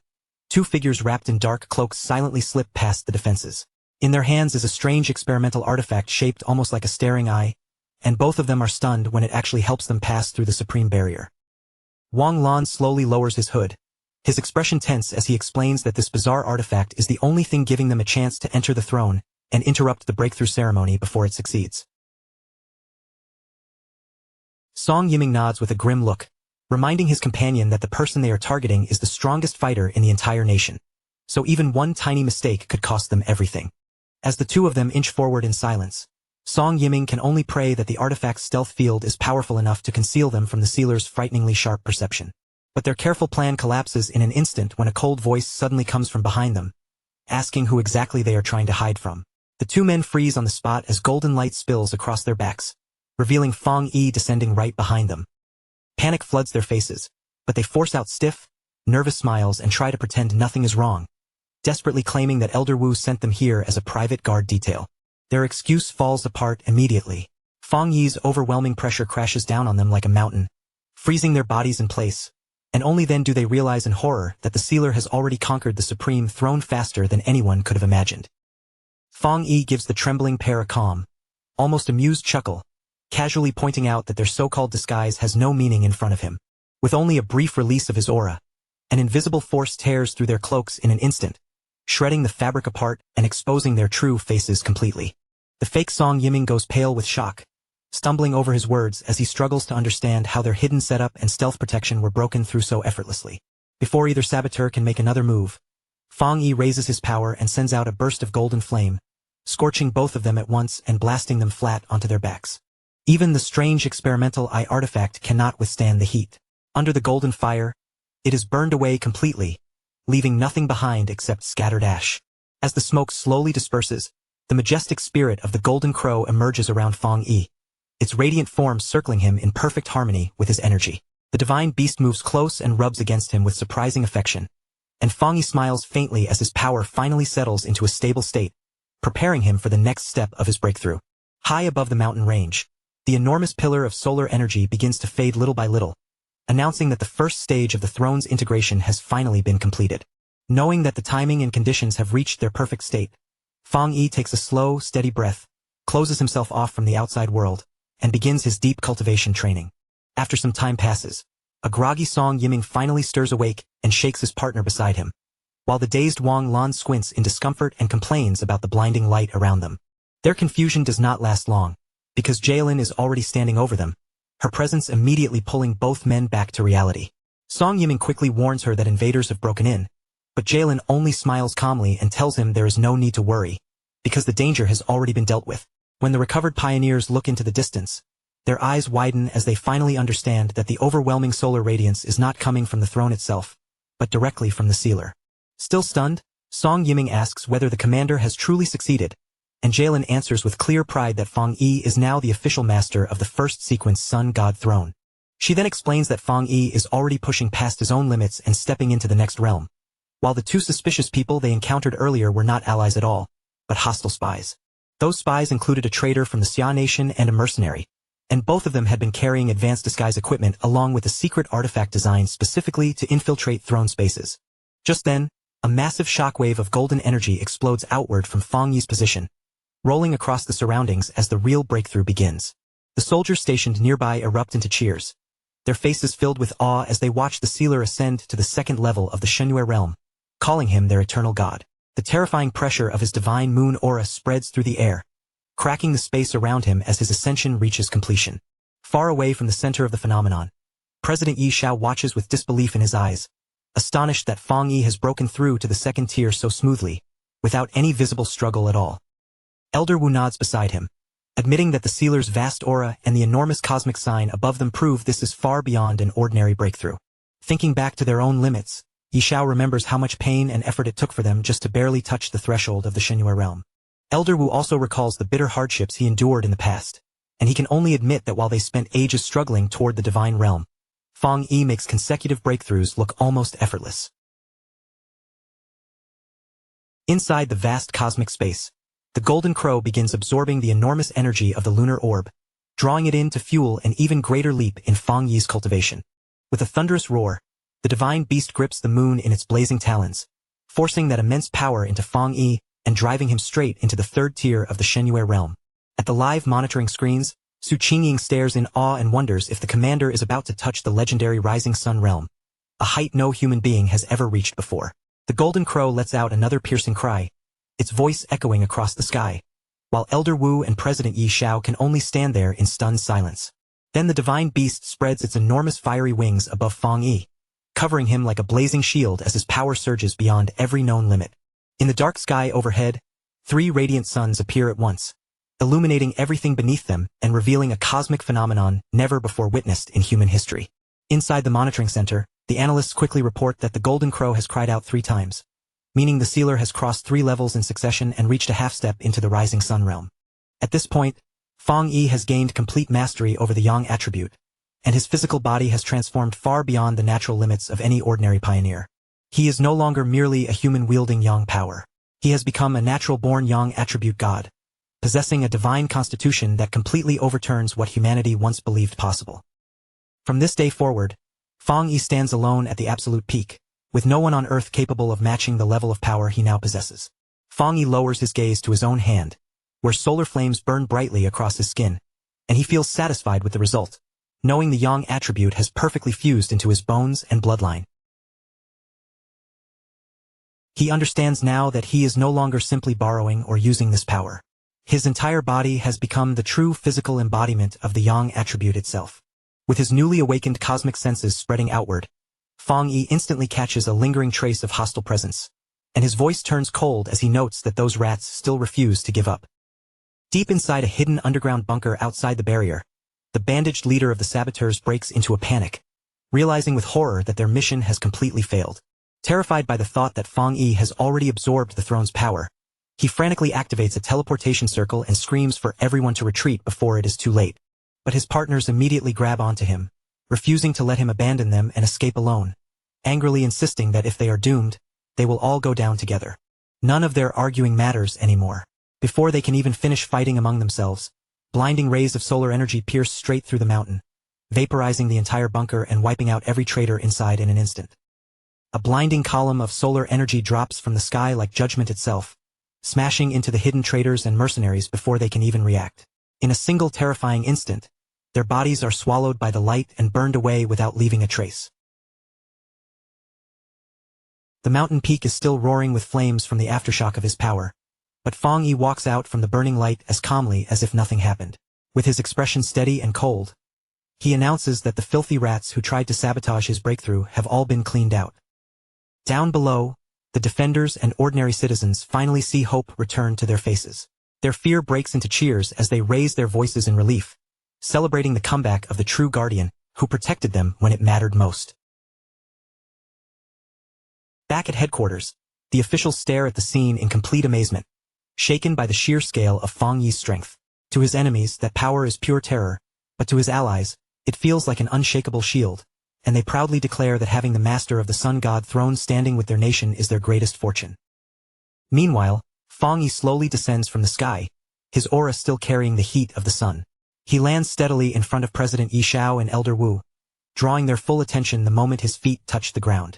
two figures wrapped in dark cloaks silently slip past the defenses. In their hands is a strange experimental artifact shaped almost like a staring eye, and both of them are stunned when it actually helps them pass through the supreme barrier. Wang Lan slowly lowers his hood, his expression tense as he explains that this bizarre artifact is the only thing giving them a chance to enter the throne and interrupt the breakthrough ceremony before it succeeds. Song Yiming nods with a grim look, reminding his companion that the person they are targeting is the strongest fighter in the entire nation, so even one tiny mistake could cost them everything. As the two of them inch forward in silence, Song Yiming can only pray that the artifact's stealth field is powerful enough to conceal them from the sealer's frighteningly sharp perception. But their careful plan collapses in an instant when a cold voice suddenly comes from behind them, asking who exactly they are trying to hide from. The two men freeze on the spot as golden light spills across their backs, revealing Fang Yi descending right behind them. Panic floods their faces, but they force out stiff, nervous smiles and try to pretend nothing is wrong, desperately claiming that Elder Wu sent them here as a private guard detail. Their excuse falls apart immediately. Fang Yi's overwhelming pressure crashes down on them like a mountain, freezing their bodies in place, and only then do they realize in horror that the sealer has already conquered the supreme throne faster than anyone could have imagined. Fang Yi gives the trembling pair a calm, almost amused chuckle, casually pointing out that their so-called disguise has no meaning in front of him. With only a brief release of his aura, an invisible force tears through their cloaks in an instant, shredding the fabric apart and exposing their true faces completely. The fake Song Yiming goes pale with shock, stumbling over his words as he struggles to understand how their hidden setup and stealth protection were broken through so effortlessly. Before either saboteur can make another move, Fang Yi raises his power and sends out a burst of golden flame, scorching both of them at once and blasting them flat onto their backs. Even the strange experimental eye artifact cannot withstand the heat. Under the golden fire, it is burned away completely, leaving nothing behind except scattered ash. As the smoke slowly disperses, the majestic spirit of the golden crow emerges around Fang Yi, its radiant form circling him in perfect harmony with his energy. The divine beast moves close and rubs against him with surprising affection, and Fang Yi smiles faintly as his power finally settles into a stable state, preparing him for the next step of his breakthrough. High above the mountain range, the enormous pillar of solar energy begins to fade little by little, announcing that the first stage of the throne's integration has finally been completed. Knowing that the timing and conditions have reached their perfect state, Fang Yi takes a slow, steady breath, closes himself off from the outside world, and begins his deep cultivation training. After some time passes, a groggy Song Yiming finally stirs awake and shakes his partner beside him, while the dazed Wang Lan squints in discomfort and complains about the blinding light around them. Their confusion does not last long, because Jaelin is already standing over them, her presence immediately pulling both men back to reality. Song Yiming quickly warns her that invaders have broken in, but Jaelin only smiles calmly and tells him there is no need to worry, because the danger has already been dealt with. When the recovered pioneers look into the distance, their eyes widen as they finally understand that the overwhelming solar radiance is not coming from the throne itself, but directly from the sealer. Still stunned, Song Yiming asks whether the commander has truly succeeded, and Jaelin answers with clear pride that Fang Yi is now the official master of the first sequence Sun God Throne. She then explains that Fang Yi is already pushing past his own limits and stepping into the next realm, while the two suspicious people they encountered earlier were not allies at all, but hostile spies. Those spies included a traitor from the Xia Nation and a mercenary, and both of them had been carrying advanced disguise equipment along with a secret artifact designed specifically to infiltrate throne spaces. Just then, A massive shockwave of golden energy explodes outward from Fang Yi's position, rolling across the surroundings as the real breakthrough begins. The soldiers stationed nearby erupt into cheers, their faces filled with awe as they watch the sealer ascend to the second level of the Shenyue realm, calling him their eternal god. The terrifying pressure of his divine moon aura spreads through the air, cracking the space around him as his ascension reaches completion. Far away from the center of the phenomenon, President Yi Xiao watches with disbelief in his eyes, astonished that Fang Yi has broken through to the second tier so smoothly, without any visible struggle at all. Elder Wu nods beside him, admitting that the sealer's vast aura and the enormous cosmic sign above them prove this is far beyond an ordinary breakthrough. Thinking back to their own limits, Yi Xiao remembers how much pain and effort it took for them just to barely touch the threshold of the Shenyue realm. Elder Wu also recalls the bitter hardships he endured in the past, and he can only admit that while they spent ages struggling toward the divine realm, Fang Yi makes consecutive breakthroughs look almost effortless. Inside the vast cosmic space, the Golden Crow begins absorbing the enormous energy of the lunar orb, drawing it in to fuel an even greater leap in Fang Yi's cultivation. With a thunderous roar, the divine beast grips the moon in its blazing talons, forcing that immense power into Fang Yi and driving him straight into the third tier of the Shenyue realm. At the live monitoring screens, Su Qingying stares in awe and wonders if the commander is about to touch the legendary Rising Sun realm, a height no human being has ever reached before. The Golden Crow lets out another piercing cry, its voice echoing across the sky, while Elder Wu and President Yi Xiao can only stand there in stunned silence. Then the divine beast spreads its enormous fiery wings above Fang Yi, covering him like a blazing shield as his power surges beyond every known limit. In the dark sky overhead, 3 radiant suns appear at once, illuminating everything beneath them and revealing a cosmic phenomenon never before witnessed in human history. Inside the monitoring center, the analysts quickly report that the Golden Crow has cried out 3 times, meaning the sealer has crossed 3 levels in succession and reached a half-step into the Rising Sun realm. At this point, Fang Yi has gained complete mastery over the Yang attribute, and his physical body has transformed far beyond the natural limits of any ordinary pioneer. He is no longer merely a human wielding Yang power. He has become a natural-born Yang attribute god, possessing a divine constitution that completely overturns what humanity once believed possible. From this day forward, Fang Yi stands alone at the absolute peak, with no one on earth capable of matching the level of power he now possesses. Fang Yi lowers his gaze to his own hand, where solar flames burn brightly across his skin, and he feels satisfied with the result, knowing the Yang attribute has perfectly fused into his bones and bloodline. He understands now that he is no longer simply borrowing or using this power. His entire body has become the true physical embodiment of the Yang attribute itself. With his newly awakened cosmic senses spreading outward, Fang Yi instantly catches a lingering trace of hostile presence, and his voice turns cold as he notes that those rats still refuse to give up. Deep inside a hidden underground bunker outside the barrier, the bandaged leader of the saboteurs breaks into a panic, realizing with horror that their mission has completely failed. Terrified by the thought that Fang Yi has already absorbed the throne's power, he frantically activates a teleportation circle and screams for everyone to retreat before it is too late. But his partners immediately grab onto him, refusing to let him abandon them and escape alone, angrily insisting that if they are doomed, they will all go down together. None of their arguing matters anymore. Before they can even finish fighting among themselves, blinding rays of solar energy pierce straight through the mountain, vaporizing the entire bunker and wiping out every traitor inside in an instant. A blinding column of solar energy drops from the sky like judgment itself, smashing into the hidden traitors and mercenaries before they can even react. In a single terrifying instant, their bodies are swallowed by the light and burned away without leaving a trace. The mountain peak is still roaring with flames from the aftershock of his power, but Fang Yi walks out from the burning light as calmly as if nothing happened. With his expression steady and cold, he announces that the filthy rats who tried to sabotage his breakthrough have all been cleaned out. Down below, the defenders and ordinary citizens finally see hope return to their faces. Their fear breaks into cheers as they raise their voices in relief, celebrating the comeback of the true guardian who protected them when it mattered most. Back at headquarters, the officials stare at the scene in complete amazement, shaken by the sheer scale of Fang Yi's strength. To his enemies, that power is pure terror, but to his allies, it feels like an unshakable shield, and they proudly declare that having the master of the sun god throne standing with their nation is their greatest fortune. Meanwhile, Fang Yi slowly descends from the sky, his aura still carrying the heat of the sun. He lands steadily in front of President Yi Xiao and Elder Wu, drawing their full attention the moment his feet touch the ground.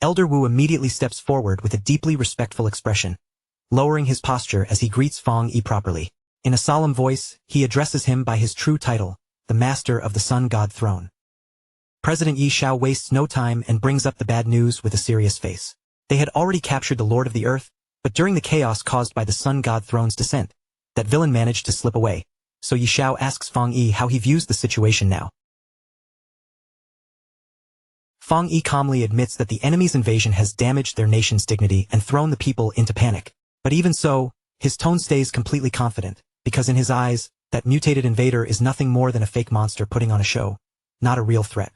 Elder Wu immediately steps forward with a deeply respectful expression, lowering his posture as he greets Fang Yi properly. In a solemn voice, he addresses him by his true title, the Master of the Sun God Throne. President Yi Shao wastes no time and brings up the bad news with a serious face. They had already captured the Lord of the Earth, but during the chaos caused by the Sun God Throne's descent, that villain managed to slip away, so Yi Shao asks Fang Yi how he views the situation now. Fang Yi calmly admits that the enemy's invasion has damaged their nation's dignity and thrown the people into panic. But even so, his tone stays completely confident, because in his eyes, that mutated invader is nothing more than a fake monster putting on a show, not a real threat.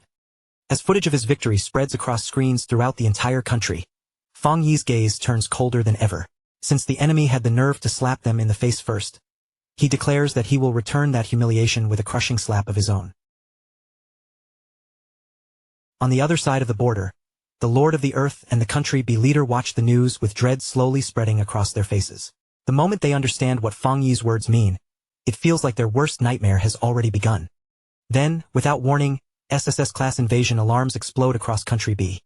As footage of his victory spreads across screens throughout the entire country, Fang Yi's gaze turns colder than ever. Since the enemy had the nerve to slap them in the face first, he declares that he will return that humiliation with a crushing slap of his own. On the other side of the border, the Lord of the Earth and the country B leader watch the news with dread slowly spreading across their faces. The moment they understand what Fang Yi's words mean, it feels like their worst nightmare has already begun. Then, without warning, SSS-class invasion alarms explode across country B.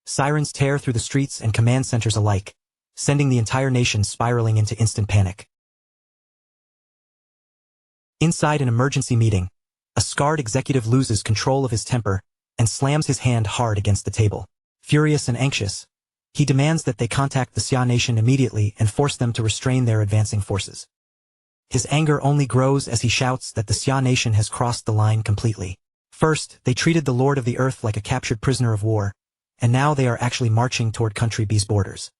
Sirens tear through the streets and command centers alike, sending the entire nation spiraling into instant panic. Inside an emergency meeting, a scarred executive loses control of his temper and slams his hand hard against the table. Furious and anxious, he demands that they contact the Xia nation immediately and force them to restrain their advancing forces. His anger only grows as he shouts that the Xia nation has crossed the line completely. First, they treated the Lord of the Earth like a captured prisoner of war, and now they are actually marching toward Country B's borders.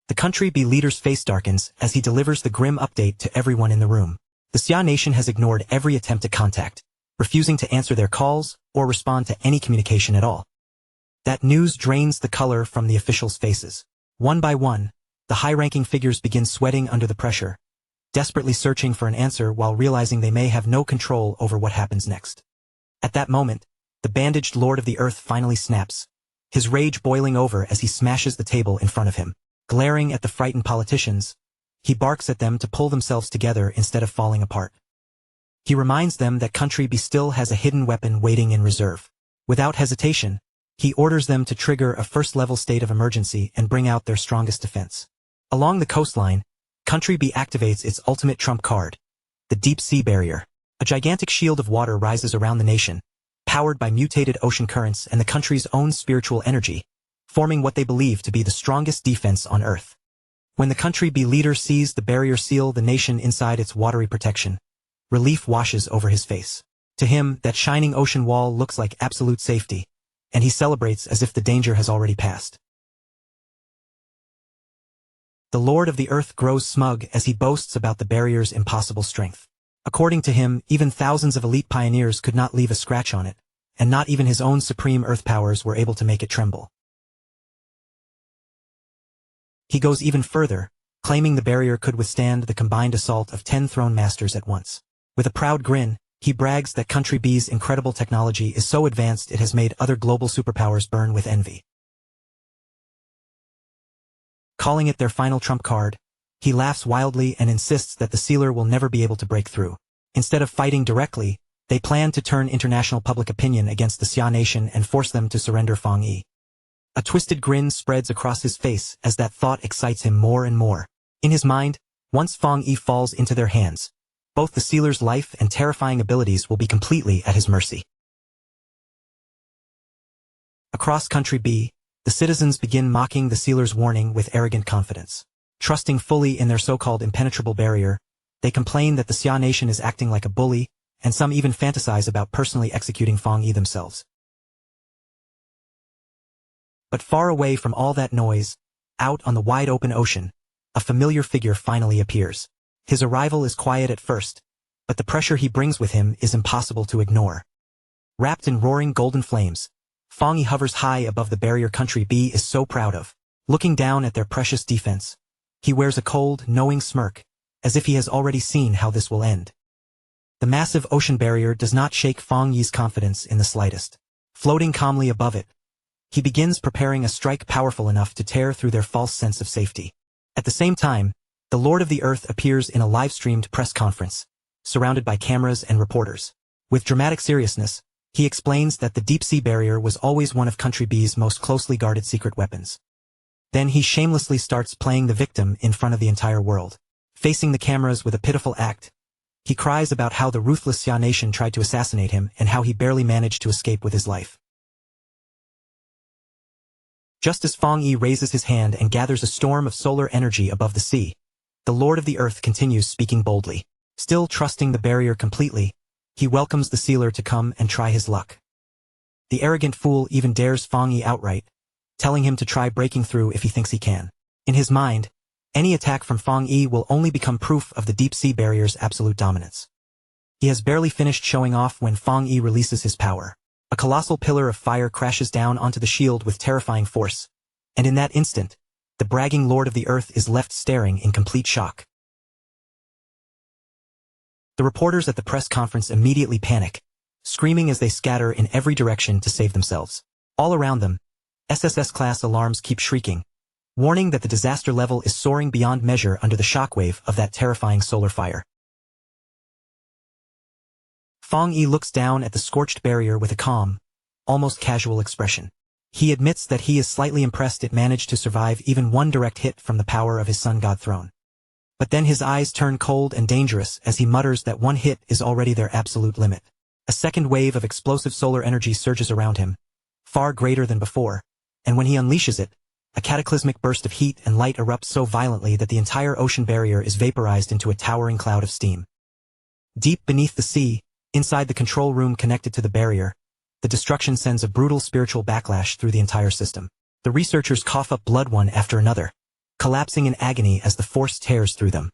The Country B leader's face darkens as he delivers the grim update to everyone in the room. The Xia nation has ignored every attempt at contact, refusing to answer their calls or respond to any communication at all. That news drains the color from the officials' faces. One by one, the high-ranking figures begin sweating under the pressure, desperately searching for an answer while realizing they may have no control over what happens next. At that moment, the bandaged Lord of the Earth finally snaps, his rage boiling over as he smashes the table in front of him. Glaring at the frightened politicians, he barks at them to pull themselves together instead of falling apart. He reminds them that Country B still has a hidden weapon waiting in reserve. Without hesitation, he orders them to trigger a first-level state of emergency and bring out their strongest defense. Along the coastline, Country B activates its ultimate trump card, the Deep Sea Barrier. A gigantic shield of water rises around the nation, powered by mutated ocean currents and the country's own spiritual energy, forming what they believe to be the strongest defense on Earth. When the Country B leader sees the barrier seal the nation inside its watery protection, relief washes over his face. To him, that shining ocean wall looks like absolute safety, and he celebrates as if the danger has already passed. The Lord of the Earth grows smug as he boasts about the barrier's impossible strength. According to him, even thousands of elite pioneers could not leave a scratch on it, and not even his own supreme Earth powers were able to make it tremble. He goes even further, claiming the barrier could withstand the combined assault of 10 throne masters at once. With a proud grin, he brags that Country B's incredible technology is so advanced it has made other global superpowers burn with envy. Calling it their final trump card, he laughs wildly and insists that the sealer will never be able to break through. Instead of fighting directly, they plan to turn international public opinion against the Xia nation and force them to surrender Fang Yi. A twisted grin spreads across his face as that thought excites him more and more. In his mind, once Fang Yi falls into their hands, both the sealer's life and terrifying abilities will be completely at his mercy. Across Country B, the citizens begin mocking the sealer's warning with arrogant confidence. Trusting fully in their so-called impenetrable barrier, they complain that the Xia nation is acting like a bully, and some even fantasize about personally executing Fang Yi themselves. But far away from all that noise, out on the wide open ocean, a familiar figure finally appears. His arrival is quiet at first, but the pressure he brings with him is impossible to ignore. Wrapped in roaring golden flames, Fang Yi hovers high above the barrier Country B is so proud of. Looking down at their precious defense, he wears a cold, knowing smirk, as if he has already seen how this will end. The massive ocean barrier does not shake Fang Yi's confidence in the slightest. Floating calmly above it, he begins preparing a strike powerful enough to tear through their false sense of safety. At the same time, the Lord of the Earth appears in a live-streamed press conference, surrounded by cameras and reporters. With dramatic seriousness, He explains that the deep-sea barrier was always one of Country B's most closely guarded secret weapons. Then he shamelessly starts playing the victim in front of the entire world. Facing the cameras with a pitiful act, he cries about how the ruthless Xia nation tried to assassinate him and how he barely managed to escape with his life. Just as Fang Yi raises his hand and gathers a storm of solar energy above the sea, the Lord of the Earth continues speaking boldly. Still trusting the barrier completely, he welcomes the sealer to come and try his luck. The arrogant fool even dares Fang Yi outright, telling him to try breaking through if he thinks he can. In his mind, any attack from Fang Yi will only become proof of the deep-sea barrier's absolute dominance. He has barely finished showing off when Fang Yi releases his power. A colossal pillar of fire crashes down onto the shield with terrifying force, and in that instant, the bragging Lord of the Earth is left staring in complete shock. The reporters at the press conference immediately panic, screaming as they scatter in every direction to save themselves. All around them, SSS-class alarms keep shrieking, warning that the disaster level is soaring beyond measure under the shockwave of that terrifying solar fire. Fang Yi looks down at the scorched barrier with a calm, almost casual expression. He admits that he is slightly impressed it managed to survive even one direct hit from the power of his sun god throne. But then his eyes turn cold and dangerous as he mutters that one hit is already their absolute limit. A second wave of explosive solar energy surges around him, far greater than before, and when he unleashes it, a cataclysmic burst of heat and light erupts so violently that the entire ocean barrier is vaporized into a towering cloud of steam. Deep beneath the sea, inside the control room connected to the barrier, the destruction sends a brutal spiritual backlash through the entire system. The researchers cough up blood one after another, collapsing in agony as the force tears through them.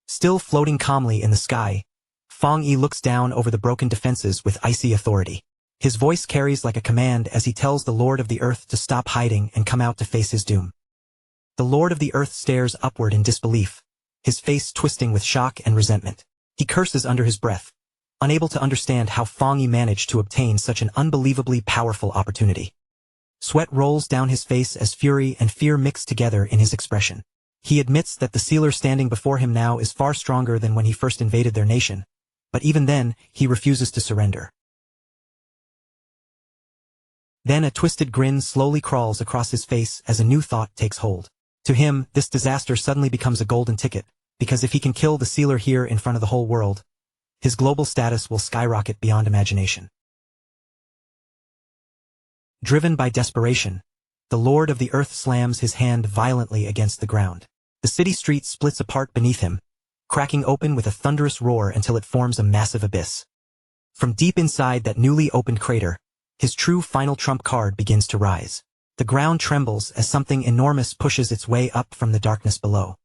Still floating calmly in the sky, Fang Yi looks down over the broken defenses with icy authority. His voice carries like a command as he tells the Lord of the Earth to stop hiding and come out to face his doom. The Lord of the Earth stares upward in disbelief, his face twisting with shock and resentment. He curses under his breath, unable to understand how Fang Yi managed to obtain such an unbelievably powerful opportunity. Sweat rolls down his face as fury and fear mix together in his expression. He admits that the sealer standing before him now is far stronger than when he first invaded their nation, but even then, he refuses to surrender. Then a twisted grin slowly crawls across his face as a new thought takes hold. To him, this disaster suddenly becomes a golden ticket, because if he can kill the sealer here in front of the whole world, his global status will skyrocket beyond imagination. Driven by desperation, the Lord of the Earth slams his hand violently against the ground. The city street splits apart beneath him, cracking open with a thunderous roar until it forms a massive abyss. From deep inside that newly opened crater, his true final trump card begins to rise. The ground trembles as something enormous pushes its way up from the darkness below.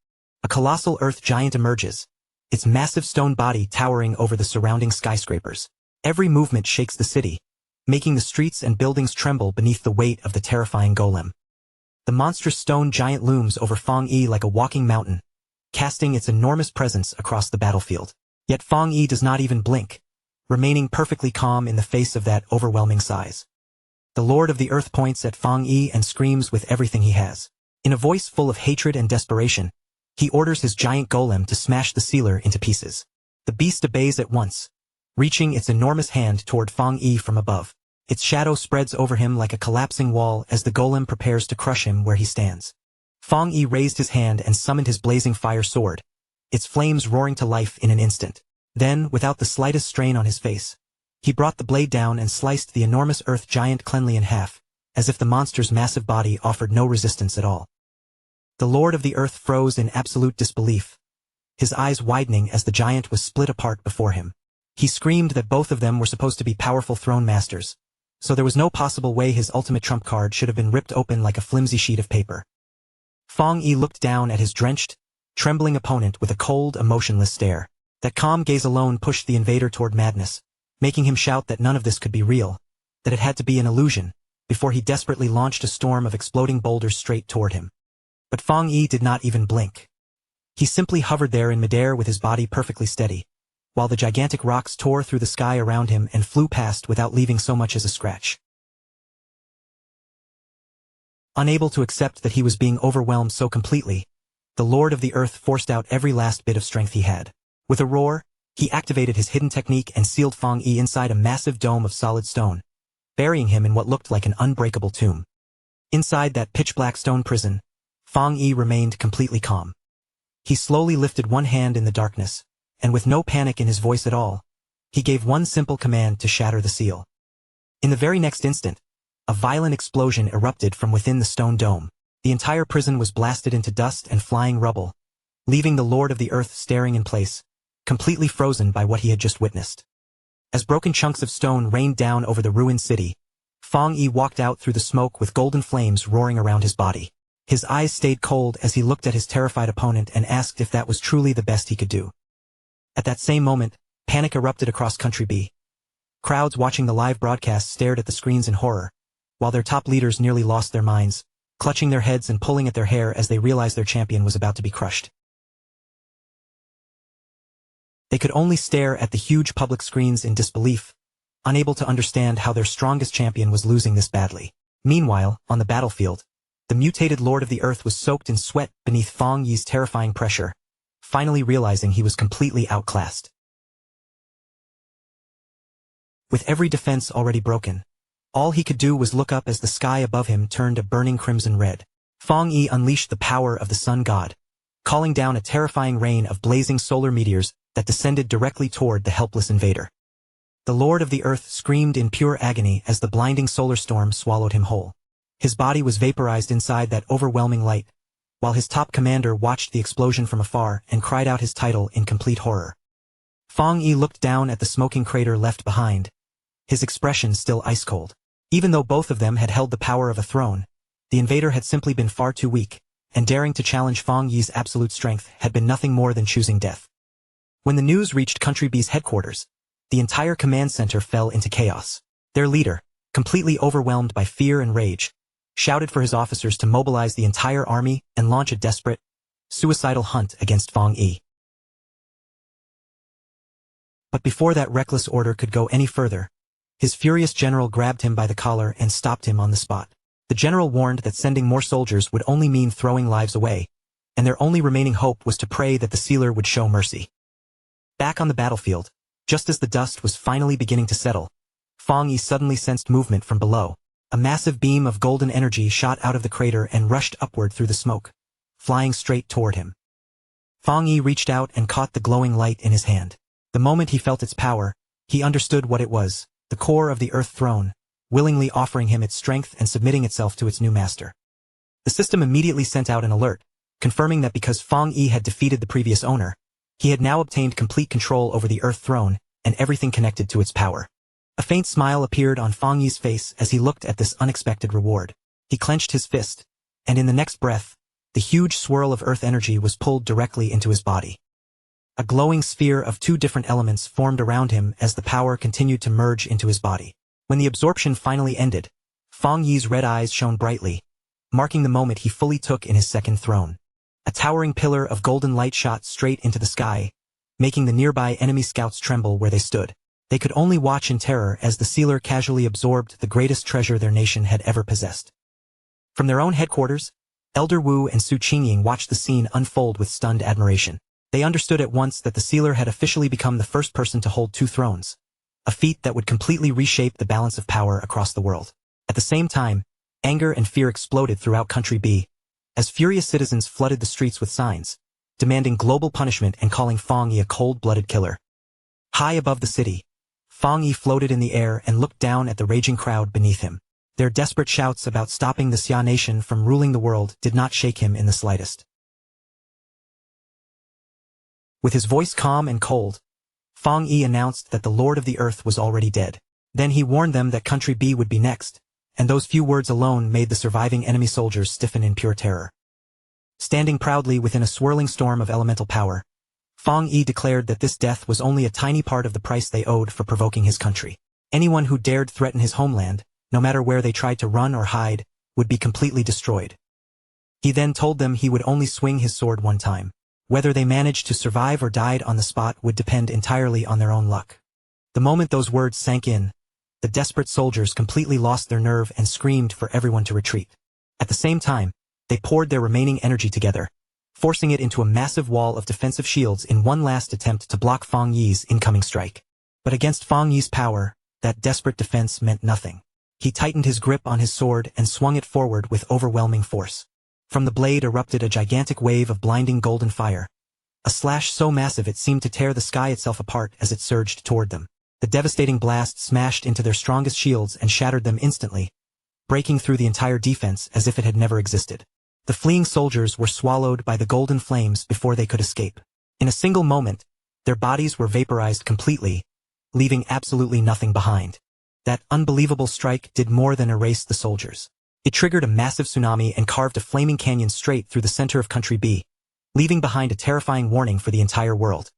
A colossal earth giant emerges, its massive stone body towering over the surrounding skyscrapers. Every movement shakes the city, making the streets and buildings tremble beneath the weight of the terrifying golem. The monstrous stone giant looms over Fang Yi like a walking mountain, casting its enormous presence across the battlefield. Yet Fang Yi does not even blink, remaining perfectly calm in the face of that overwhelming size. The Lord of the Earth points at Fang Yi and screams with everything he has. In a voice full of hatred and desperation, he orders his giant golem to smash the sealer into pieces. The beast obeys at once, reaching its enormous hand toward Fang Yi from above. Its shadow spreads over him like a collapsing wall as the golem prepares to crush him where he stands. Fang Yi raised his hand and summoned his blazing fire sword, its flames roaring to life in an instant. Then, without the slightest strain on his face, he brought the blade down and sliced the enormous earth giant cleanly in half, as if the monster's massive body offered no resistance at all. The Lord of the Earth froze in absolute disbelief, his eyes widening as the giant was split apart before him. He screamed that both of them were supposed to be powerful throne masters, so there was no possible way his ultimate trump card should have been ripped open like a flimsy sheet of paper. Fang Yi looked down at his drenched, trembling opponent with a cold, emotionless stare. That calm gaze alone pushed the invader toward madness, making him shout that none of this could be real, that it had to be an illusion, before he desperately launched a storm of exploding boulders straight toward him. But Fang Yi did not even blink. He simply hovered there in midair with his body perfectly steady, while the gigantic rocks tore through the sky around him and flew past without leaving so much as a scratch. Unable to accept that he was being overwhelmed so completely, the Lord of the Earth forced out every last bit of strength he had. With a roar, He activated his hidden technique and sealed Fang Yi inside a massive dome of solid stone, burying him in what looked like an unbreakable tomb. Inside that pitch-black stone prison, Fang Yi remained completely calm. He slowly lifted one hand in the darkness, and with no panic in his voice at all, he gave one simple command to shatter the seal. In the very next instant, a violent explosion erupted from within the stone dome. The entire prison was blasted into dust and flying rubble, leaving the Lord of the Earth staring in place, completely frozen by what he had just witnessed. As broken chunks of stone rained down over the ruined city, Fang Yi walked out through the smoke with golden flames roaring around his body. His eyes stayed cold as he looked at his terrified opponent and asked if that was truly the best he could do. At that same moment, panic erupted across Country B. Crowds watching the live broadcast stared at the screens in horror, while their top leaders nearly lost their minds, clutching their heads and pulling at their hair as they realized their champion was about to be crushed. They could only stare at the huge public screens in disbelief, unable to understand how their strongest champion was losing this badly. Meanwhile, on the battlefield, the mutated Lord of the Earth was soaked in sweat beneath Fang Yi's terrifying pressure, finally realizing he was completely outclassed. With every defense already broken, all he could do was look up as the sky above him turned a burning crimson red. Fang Yi unleashed the power of the sun god, calling down a terrifying rain of blazing solar meteors that descended directly toward the helpless invader. The Lord of the Earth screamed in pure agony as the blinding solar storm swallowed him whole. His body was vaporized inside that overwhelming light, while his top commander watched the explosion from afar and cried out his title in complete horror. Fang Yi looked down at the smoking crater left behind, his expression still ice-cold. Even though both of them had held the power of a throne, the invader had simply been far too weak, and daring to challenge Fang Yi's absolute strength had been nothing more than choosing death. When the news reached Country B's headquarters, the entire command center fell into chaos. Their leader, completely overwhelmed by fear and rage, shouted for his officers to mobilize the entire army and launch a desperate, suicidal hunt against Fang Yi. But before that reckless order could go any further, his furious general grabbed him by the collar and stopped him on the spot. The general warned that sending more soldiers would only mean throwing lives away, and their only remaining hope was to pray that the sealer would show mercy. Back on the battlefield, just as the dust was finally beginning to settle, Fang Yi suddenly sensed movement from below. A massive beam of golden energy shot out of the crater and rushed upward through the smoke, flying straight toward him. Fang Yi reached out and caught the glowing light in his hand. The moment he felt its power, he understood what it was, the core of the Earth Throne, willingly offering him its strength and submitting itself to its new master. The system immediately sent out an alert, confirming that because Fang Yi had defeated the previous owner, he had now obtained complete control over the Earth Throne and everything connected to its power. A faint smile appeared on Fang Yi's face as he looked at this unexpected reward. He clenched his fist, and in the next breath, the huge swirl of Earth energy was pulled directly into his body. A glowing sphere of two different elements formed around him as the power continued to merge into his body. When the absorption finally ended, Fang Yi's red eyes shone brightly, marking the moment he fully took in his second throne. A towering pillar of golden light shot straight into the sky, making the nearby enemy scouts tremble where they stood. They could only watch in terror as the sealer casually absorbed the greatest treasure their nation had ever possessed. From their own headquarters, Elder Wu and Su Qingying watched the scene unfold with stunned admiration. They understood at once that the sealer had officially become the first person to hold two thrones, a feat that would completely reshape the balance of power across the world. At the same time, anger and fear exploded throughout Country B, as furious citizens flooded the streets with signs, demanding global punishment and calling Fang Yi a cold-blooded killer. High above the city, Fang Yi floated in the air and looked down at the raging crowd beneath him. Their desperate shouts about stopping the Xia nation from ruling the world did not shake him in the slightest. With his voice calm and cold, Fang Yi announced that the Lord of the Earth was already dead. Then he warned them that Country B would be next, and those few words alone made the surviving enemy soldiers stiffen in pure terror. Standing proudly within a swirling storm of elemental power, Fang Yi declared that this death was only a tiny part of the price they owed for provoking his country. Anyone who dared threaten his homeland, no matter where they tried to run or hide, would be completely destroyed. He then told them he would only swing his sword one time. Whether they managed to survive or died on the spot would depend entirely on their own luck. The moment those words sank in, the desperate soldiers completely lost their nerve and screamed for everyone to retreat. At the same time, they poured their remaining energy together, forcing it into a massive wall of defensive shields in one last attempt to block Fang Yi's incoming strike. But against Fang Yi's power, that desperate defense meant nothing. He tightened his grip on his sword and swung it forward with overwhelming force. From the blade erupted a gigantic wave of blinding golden fire, a slash so massive it seemed to tear the sky itself apart as it surged toward them. The devastating blast smashed into their strongest shields and shattered them instantly, breaking through the entire defense as if it had never existed. The fleeing soldiers were swallowed by the golden flames before they could escape. In a single moment, their bodies were vaporized completely, leaving absolutely nothing behind. That unbelievable strike did more than erase the soldiers. It triggered a massive tsunami and carved a flaming canyon straight through the center of Country B, leaving behind a terrifying warning for the entire world.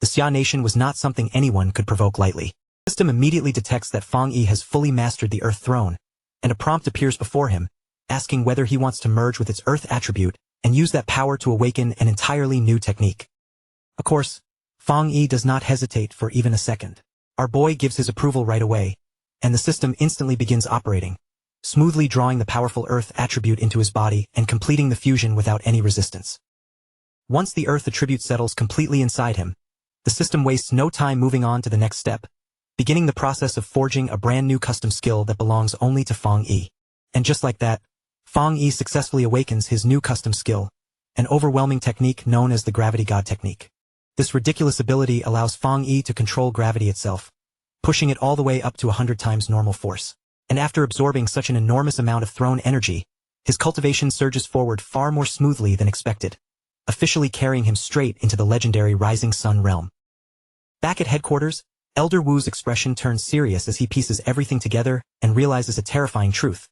The Xia nation was not something anyone could provoke lightly. The system immediately detects that Fang Yi has fully mastered the Earth Throne, and a prompt appears before him, asking whether he wants to merge with its Earth attribute and use that power to awaken an entirely new technique. Of course, Fang Yi does not hesitate for even a second. Our boy gives his approval right away, and the system instantly begins operating, smoothly drawing the powerful Earth attribute into his body and completing the fusion without any resistance. Once the Earth attribute settles completely inside him, the system wastes no time moving on to the next step, beginning the process of forging a brand new custom skill that belongs only to Fang Yi. And just like that, Fang Yi successfully awakens his new custom skill, an overwhelming technique known as the Gravity God technique. This ridiculous ability allows Fang Yi to control gravity itself, pushing it all the way up to 100 times normal force. And after absorbing such an enormous amount of thrown energy, his cultivation surges forward far more smoothly than expected, officially carrying him straight into the legendary Rising Sun realm. Back at headquarters, Elder Wu's expression turns serious as he pieces everything together and realizes a terrifying truth.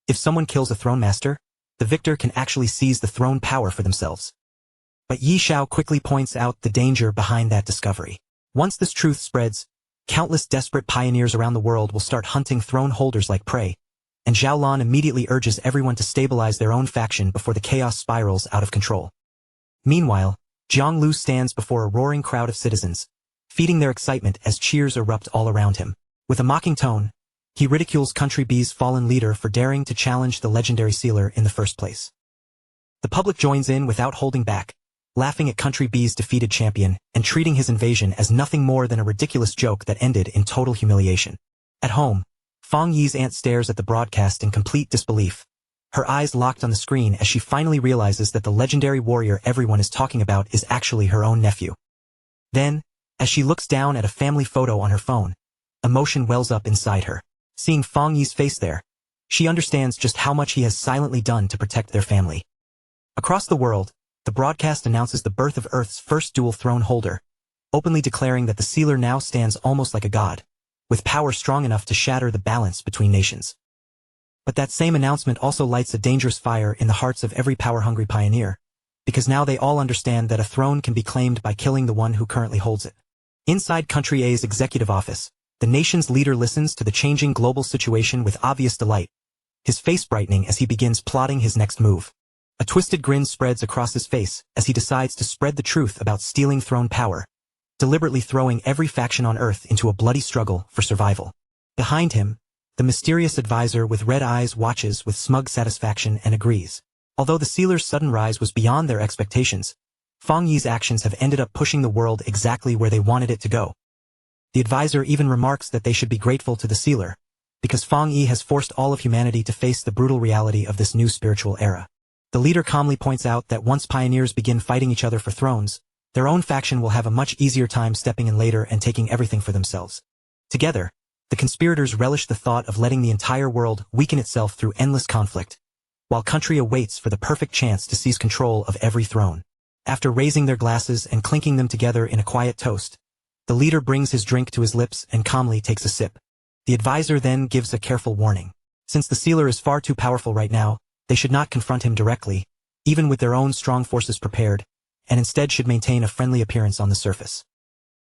If someone kills a throne master, the victor can actually seize the throne power for themselves. But Yi Xiao quickly points out the danger behind that discovery. Once this truth spreads, countless desperate pioneers around the world will start hunting throne holders like prey, and Zhao Lan immediately urges everyone to stabilize their own faction before the chaos spirals out of control. Meanwhile, Jiang Lu stands before a roaring crowd of citizens, feeding their excitement as cheers erupt all around him. With a mocking tone, he ridicules Country B's fallen leader for daring to challenge the legendary sealer in the first place. The public joins in without holding back, laughing at Country B's defeated champion and treating his invasion as nothing more than a ridiculous joke that ended in total humiliation. At home, Fang Yi's aunt stares at the broadcast in complete disbelief, her eyes locked on the screen as she finally realizes that the legendary warrior everyone is talking about is actually her own nephew. Then, as she looks down at a family photo on her phone, emotion wells up inside her. Seeing Fang Yi's face there, she understands just how much he has silently done to protect their family. Across the world, the broadcast announces the birth of Earth's first dual throne holder, openly declaring that the sealer now stands almost like a god, with power strong enough to shatter the balance between nations. But that same announcement also lights a dangerous fire in the hearts of every power-hungry pioneer, because now they all understand that a throne can be claimed by killing the one who currently holds it. Inside Country A's executive office, the nation's leader listens to the changing global situation with obvious delight, his face brightening as he begins plotting his next move. A twisted grin spreads across his face as he decides to spread the truth about stealing throne power, deliberately throwing every faction on Earth into a bloody struggle for survival. Behind him, the mysterious advisor with red eyes watches with smug satisfaction and agrees. Although the sealer's sudden rise was beyond their expectations, Fang Yi's actions have ended up pushing the world exactly where they wanted it to go. The advisor even remarks that they should be grateful to the sealer, because Fang Yi has forced all of humanity to face the brutal reality of this new spiritual era. The leader calmly points out that once pioneers begin fighting each other for thrones, their own faction will have a much easier time stepping in later and taking everything for themselves. Together, the conspirators relish the thought of letting the entire world weaken itself through endless conflict, while Country awaits for the perfect chance to seize control of every throne. After raising their glasses and clinking them together in a quiet toast, the leader brings his drink to his lips and calmly takes a sip. The advisor then gives a careful warning. Since the sealer is far too powerful right now, they should not confront him directly, even with their own strong forces prepared, and instead should maintain a friendly appearance on the surface.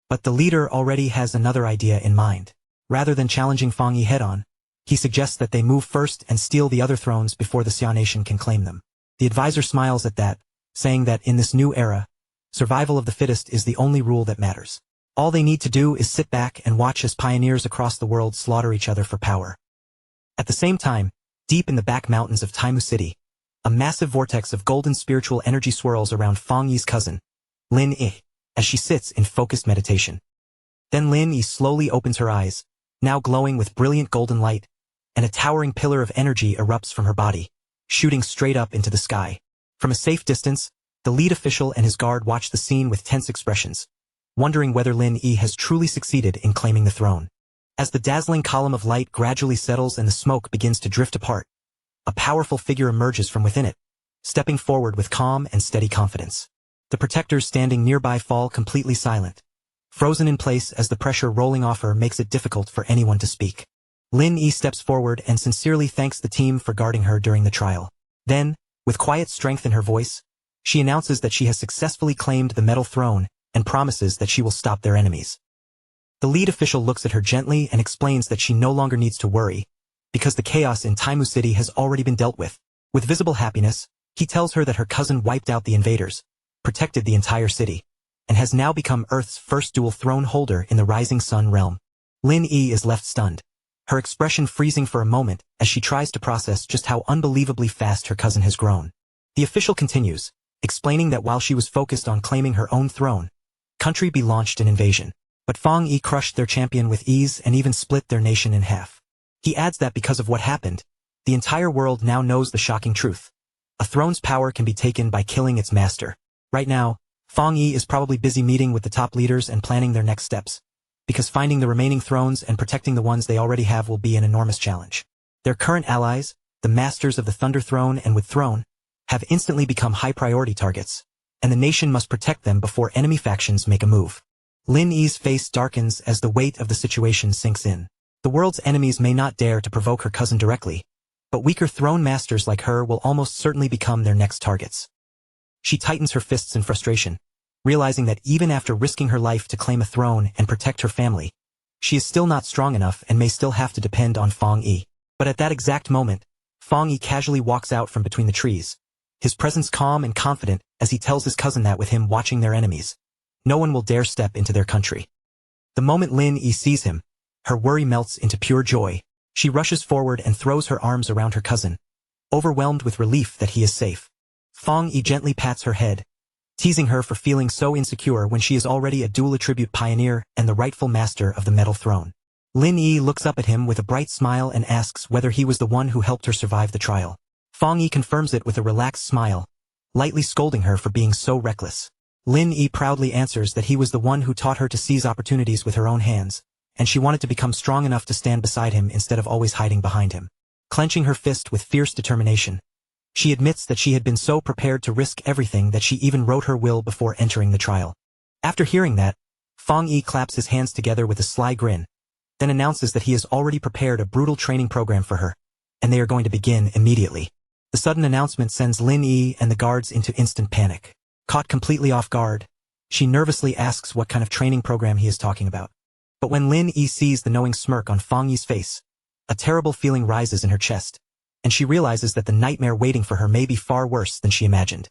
But the leader already has another idea in mind. Rather than challenging Fang Yi head-on, he suggests that they move first and steal the other thrones before the Xia nation can claim them. The advisor smiles at that, saying that in this new era, survival of the fittest is the only rule that matters. All they need to do is sit back and watch as pioneers across the world slaughter each other for power. At the same time, deep in the back mountains of Taimu City, A massive vortex of golden spiritual energy swirls around Fang Yi's cousin, Lin Yi, as she sits in focused meditation. Then Lin Yi slowly opens her eyes, now glowing with brilliant golden light, and a towering pillar of energy erupts from her body, shooting straight up into the sky. From a safe distance, the lead official and his guard watch the scene with tense expressions, wondering whether Lin Yi has truly succeeded in claiming the throne. As the dazzling column of light gradually settles and the smoke begins to drift apart, a powerful figure emerges from within it, stepping forward with calm and steady confidence. The protectors standing nearby fall completely silent, frozen in place as the pressure rolling off her makes it difficult for anyone to speak. Lin Yi steps forward and sincerely thanks the team for guarding her during the trial. Then, with quiet strength in her voice, she announces that she has successfully claimed the metal throne and promises that she will stop their enemies. The lead official looks at her gently and explains that she no longer needs to worry, because the chaos in Taimu City has already been dealt with. With visible happiness, he tells her that her cousin wiped out the invaders, protected the entire city, and has now become Earth's first dual throne holder in the Rising Sun realm. Lin Yi is left stunned, her expression freezing for a moment as she tries to process just how unbelievably fast her cousin has grown. The official continues, explaining that while she was focused on claiming her own throne, country B launched an invasion. But Fang Yi crushed their champion with ease and even split their nation in half. He adds that because of what happened, the entire world now knows the shocking truth. A throne's power can be taken by killing its master. Right now, Fang Yi is probably busy meeting with the top leaders and planning their next steps, because finding the remaining thrones and protecting the ones they already have will be an enormous challenge. Their current allies, the masters of the Thunder Throne and Wood Throne, have instantly become high-priority targets, and the nation must protect them before enemy factions make a move. Lin Yi's face darkens as the weight of the situation sinks in. The world's enemies may not dare to provoke her cousin directly, but weaker throne masters like her will almost certainly become their next targets. She tightens her fists in frustration, realizing that even after risking her life to claim a throne and protect her family, she is still not strong enough and may still have to depend on Fang Yi. But at that exact moment, Fang Yi casually walks out from between the trees, his presence calm and confident as he tells his cousin that with him watching their enemies, no one will dare step into their country. The moment Lin Yi sees him, her worry melts into pure joy. She rushes forward and throws her arms around her cousin, overwhelmed with relief that he is safe. Fang Yi gently pats her head, teasing her for feeling so insecure when she is already a dual attribute pioneer and the rightful master of the metal throne. Lin Yi looks up at him with a bright smile and asks whether he was the one who helped her survive the trial. Fang Yi confirms it with a relaxed smile, lightly scolding her for being so reckless. Lin Yi proudly answers that he was the one who taught her to seize opportunities with her own hands, and she wanted to become strong enough to stand beside him instead of always hiding behind him. Clenching her fist with fierce determination, she admits that she had been so prepared to risk everything that she even wrote her will before entering the trial. After hearing that, Fang Yi claps his hands together with a sly grin, then announces that he has already prepared a brutal training program for her, and they are going to begin immediately. The sudden announcement sends Lin Yi and the guards into instant panic. Caught completely off guard, she nervously asks what kind of training program he is talking about. But when Lin Yi sees the knowing smirk on Fang Yi's face, a terrible feeling rises in her chest, and she realizes that the nightmare waiting for her may be far worse than she imagined.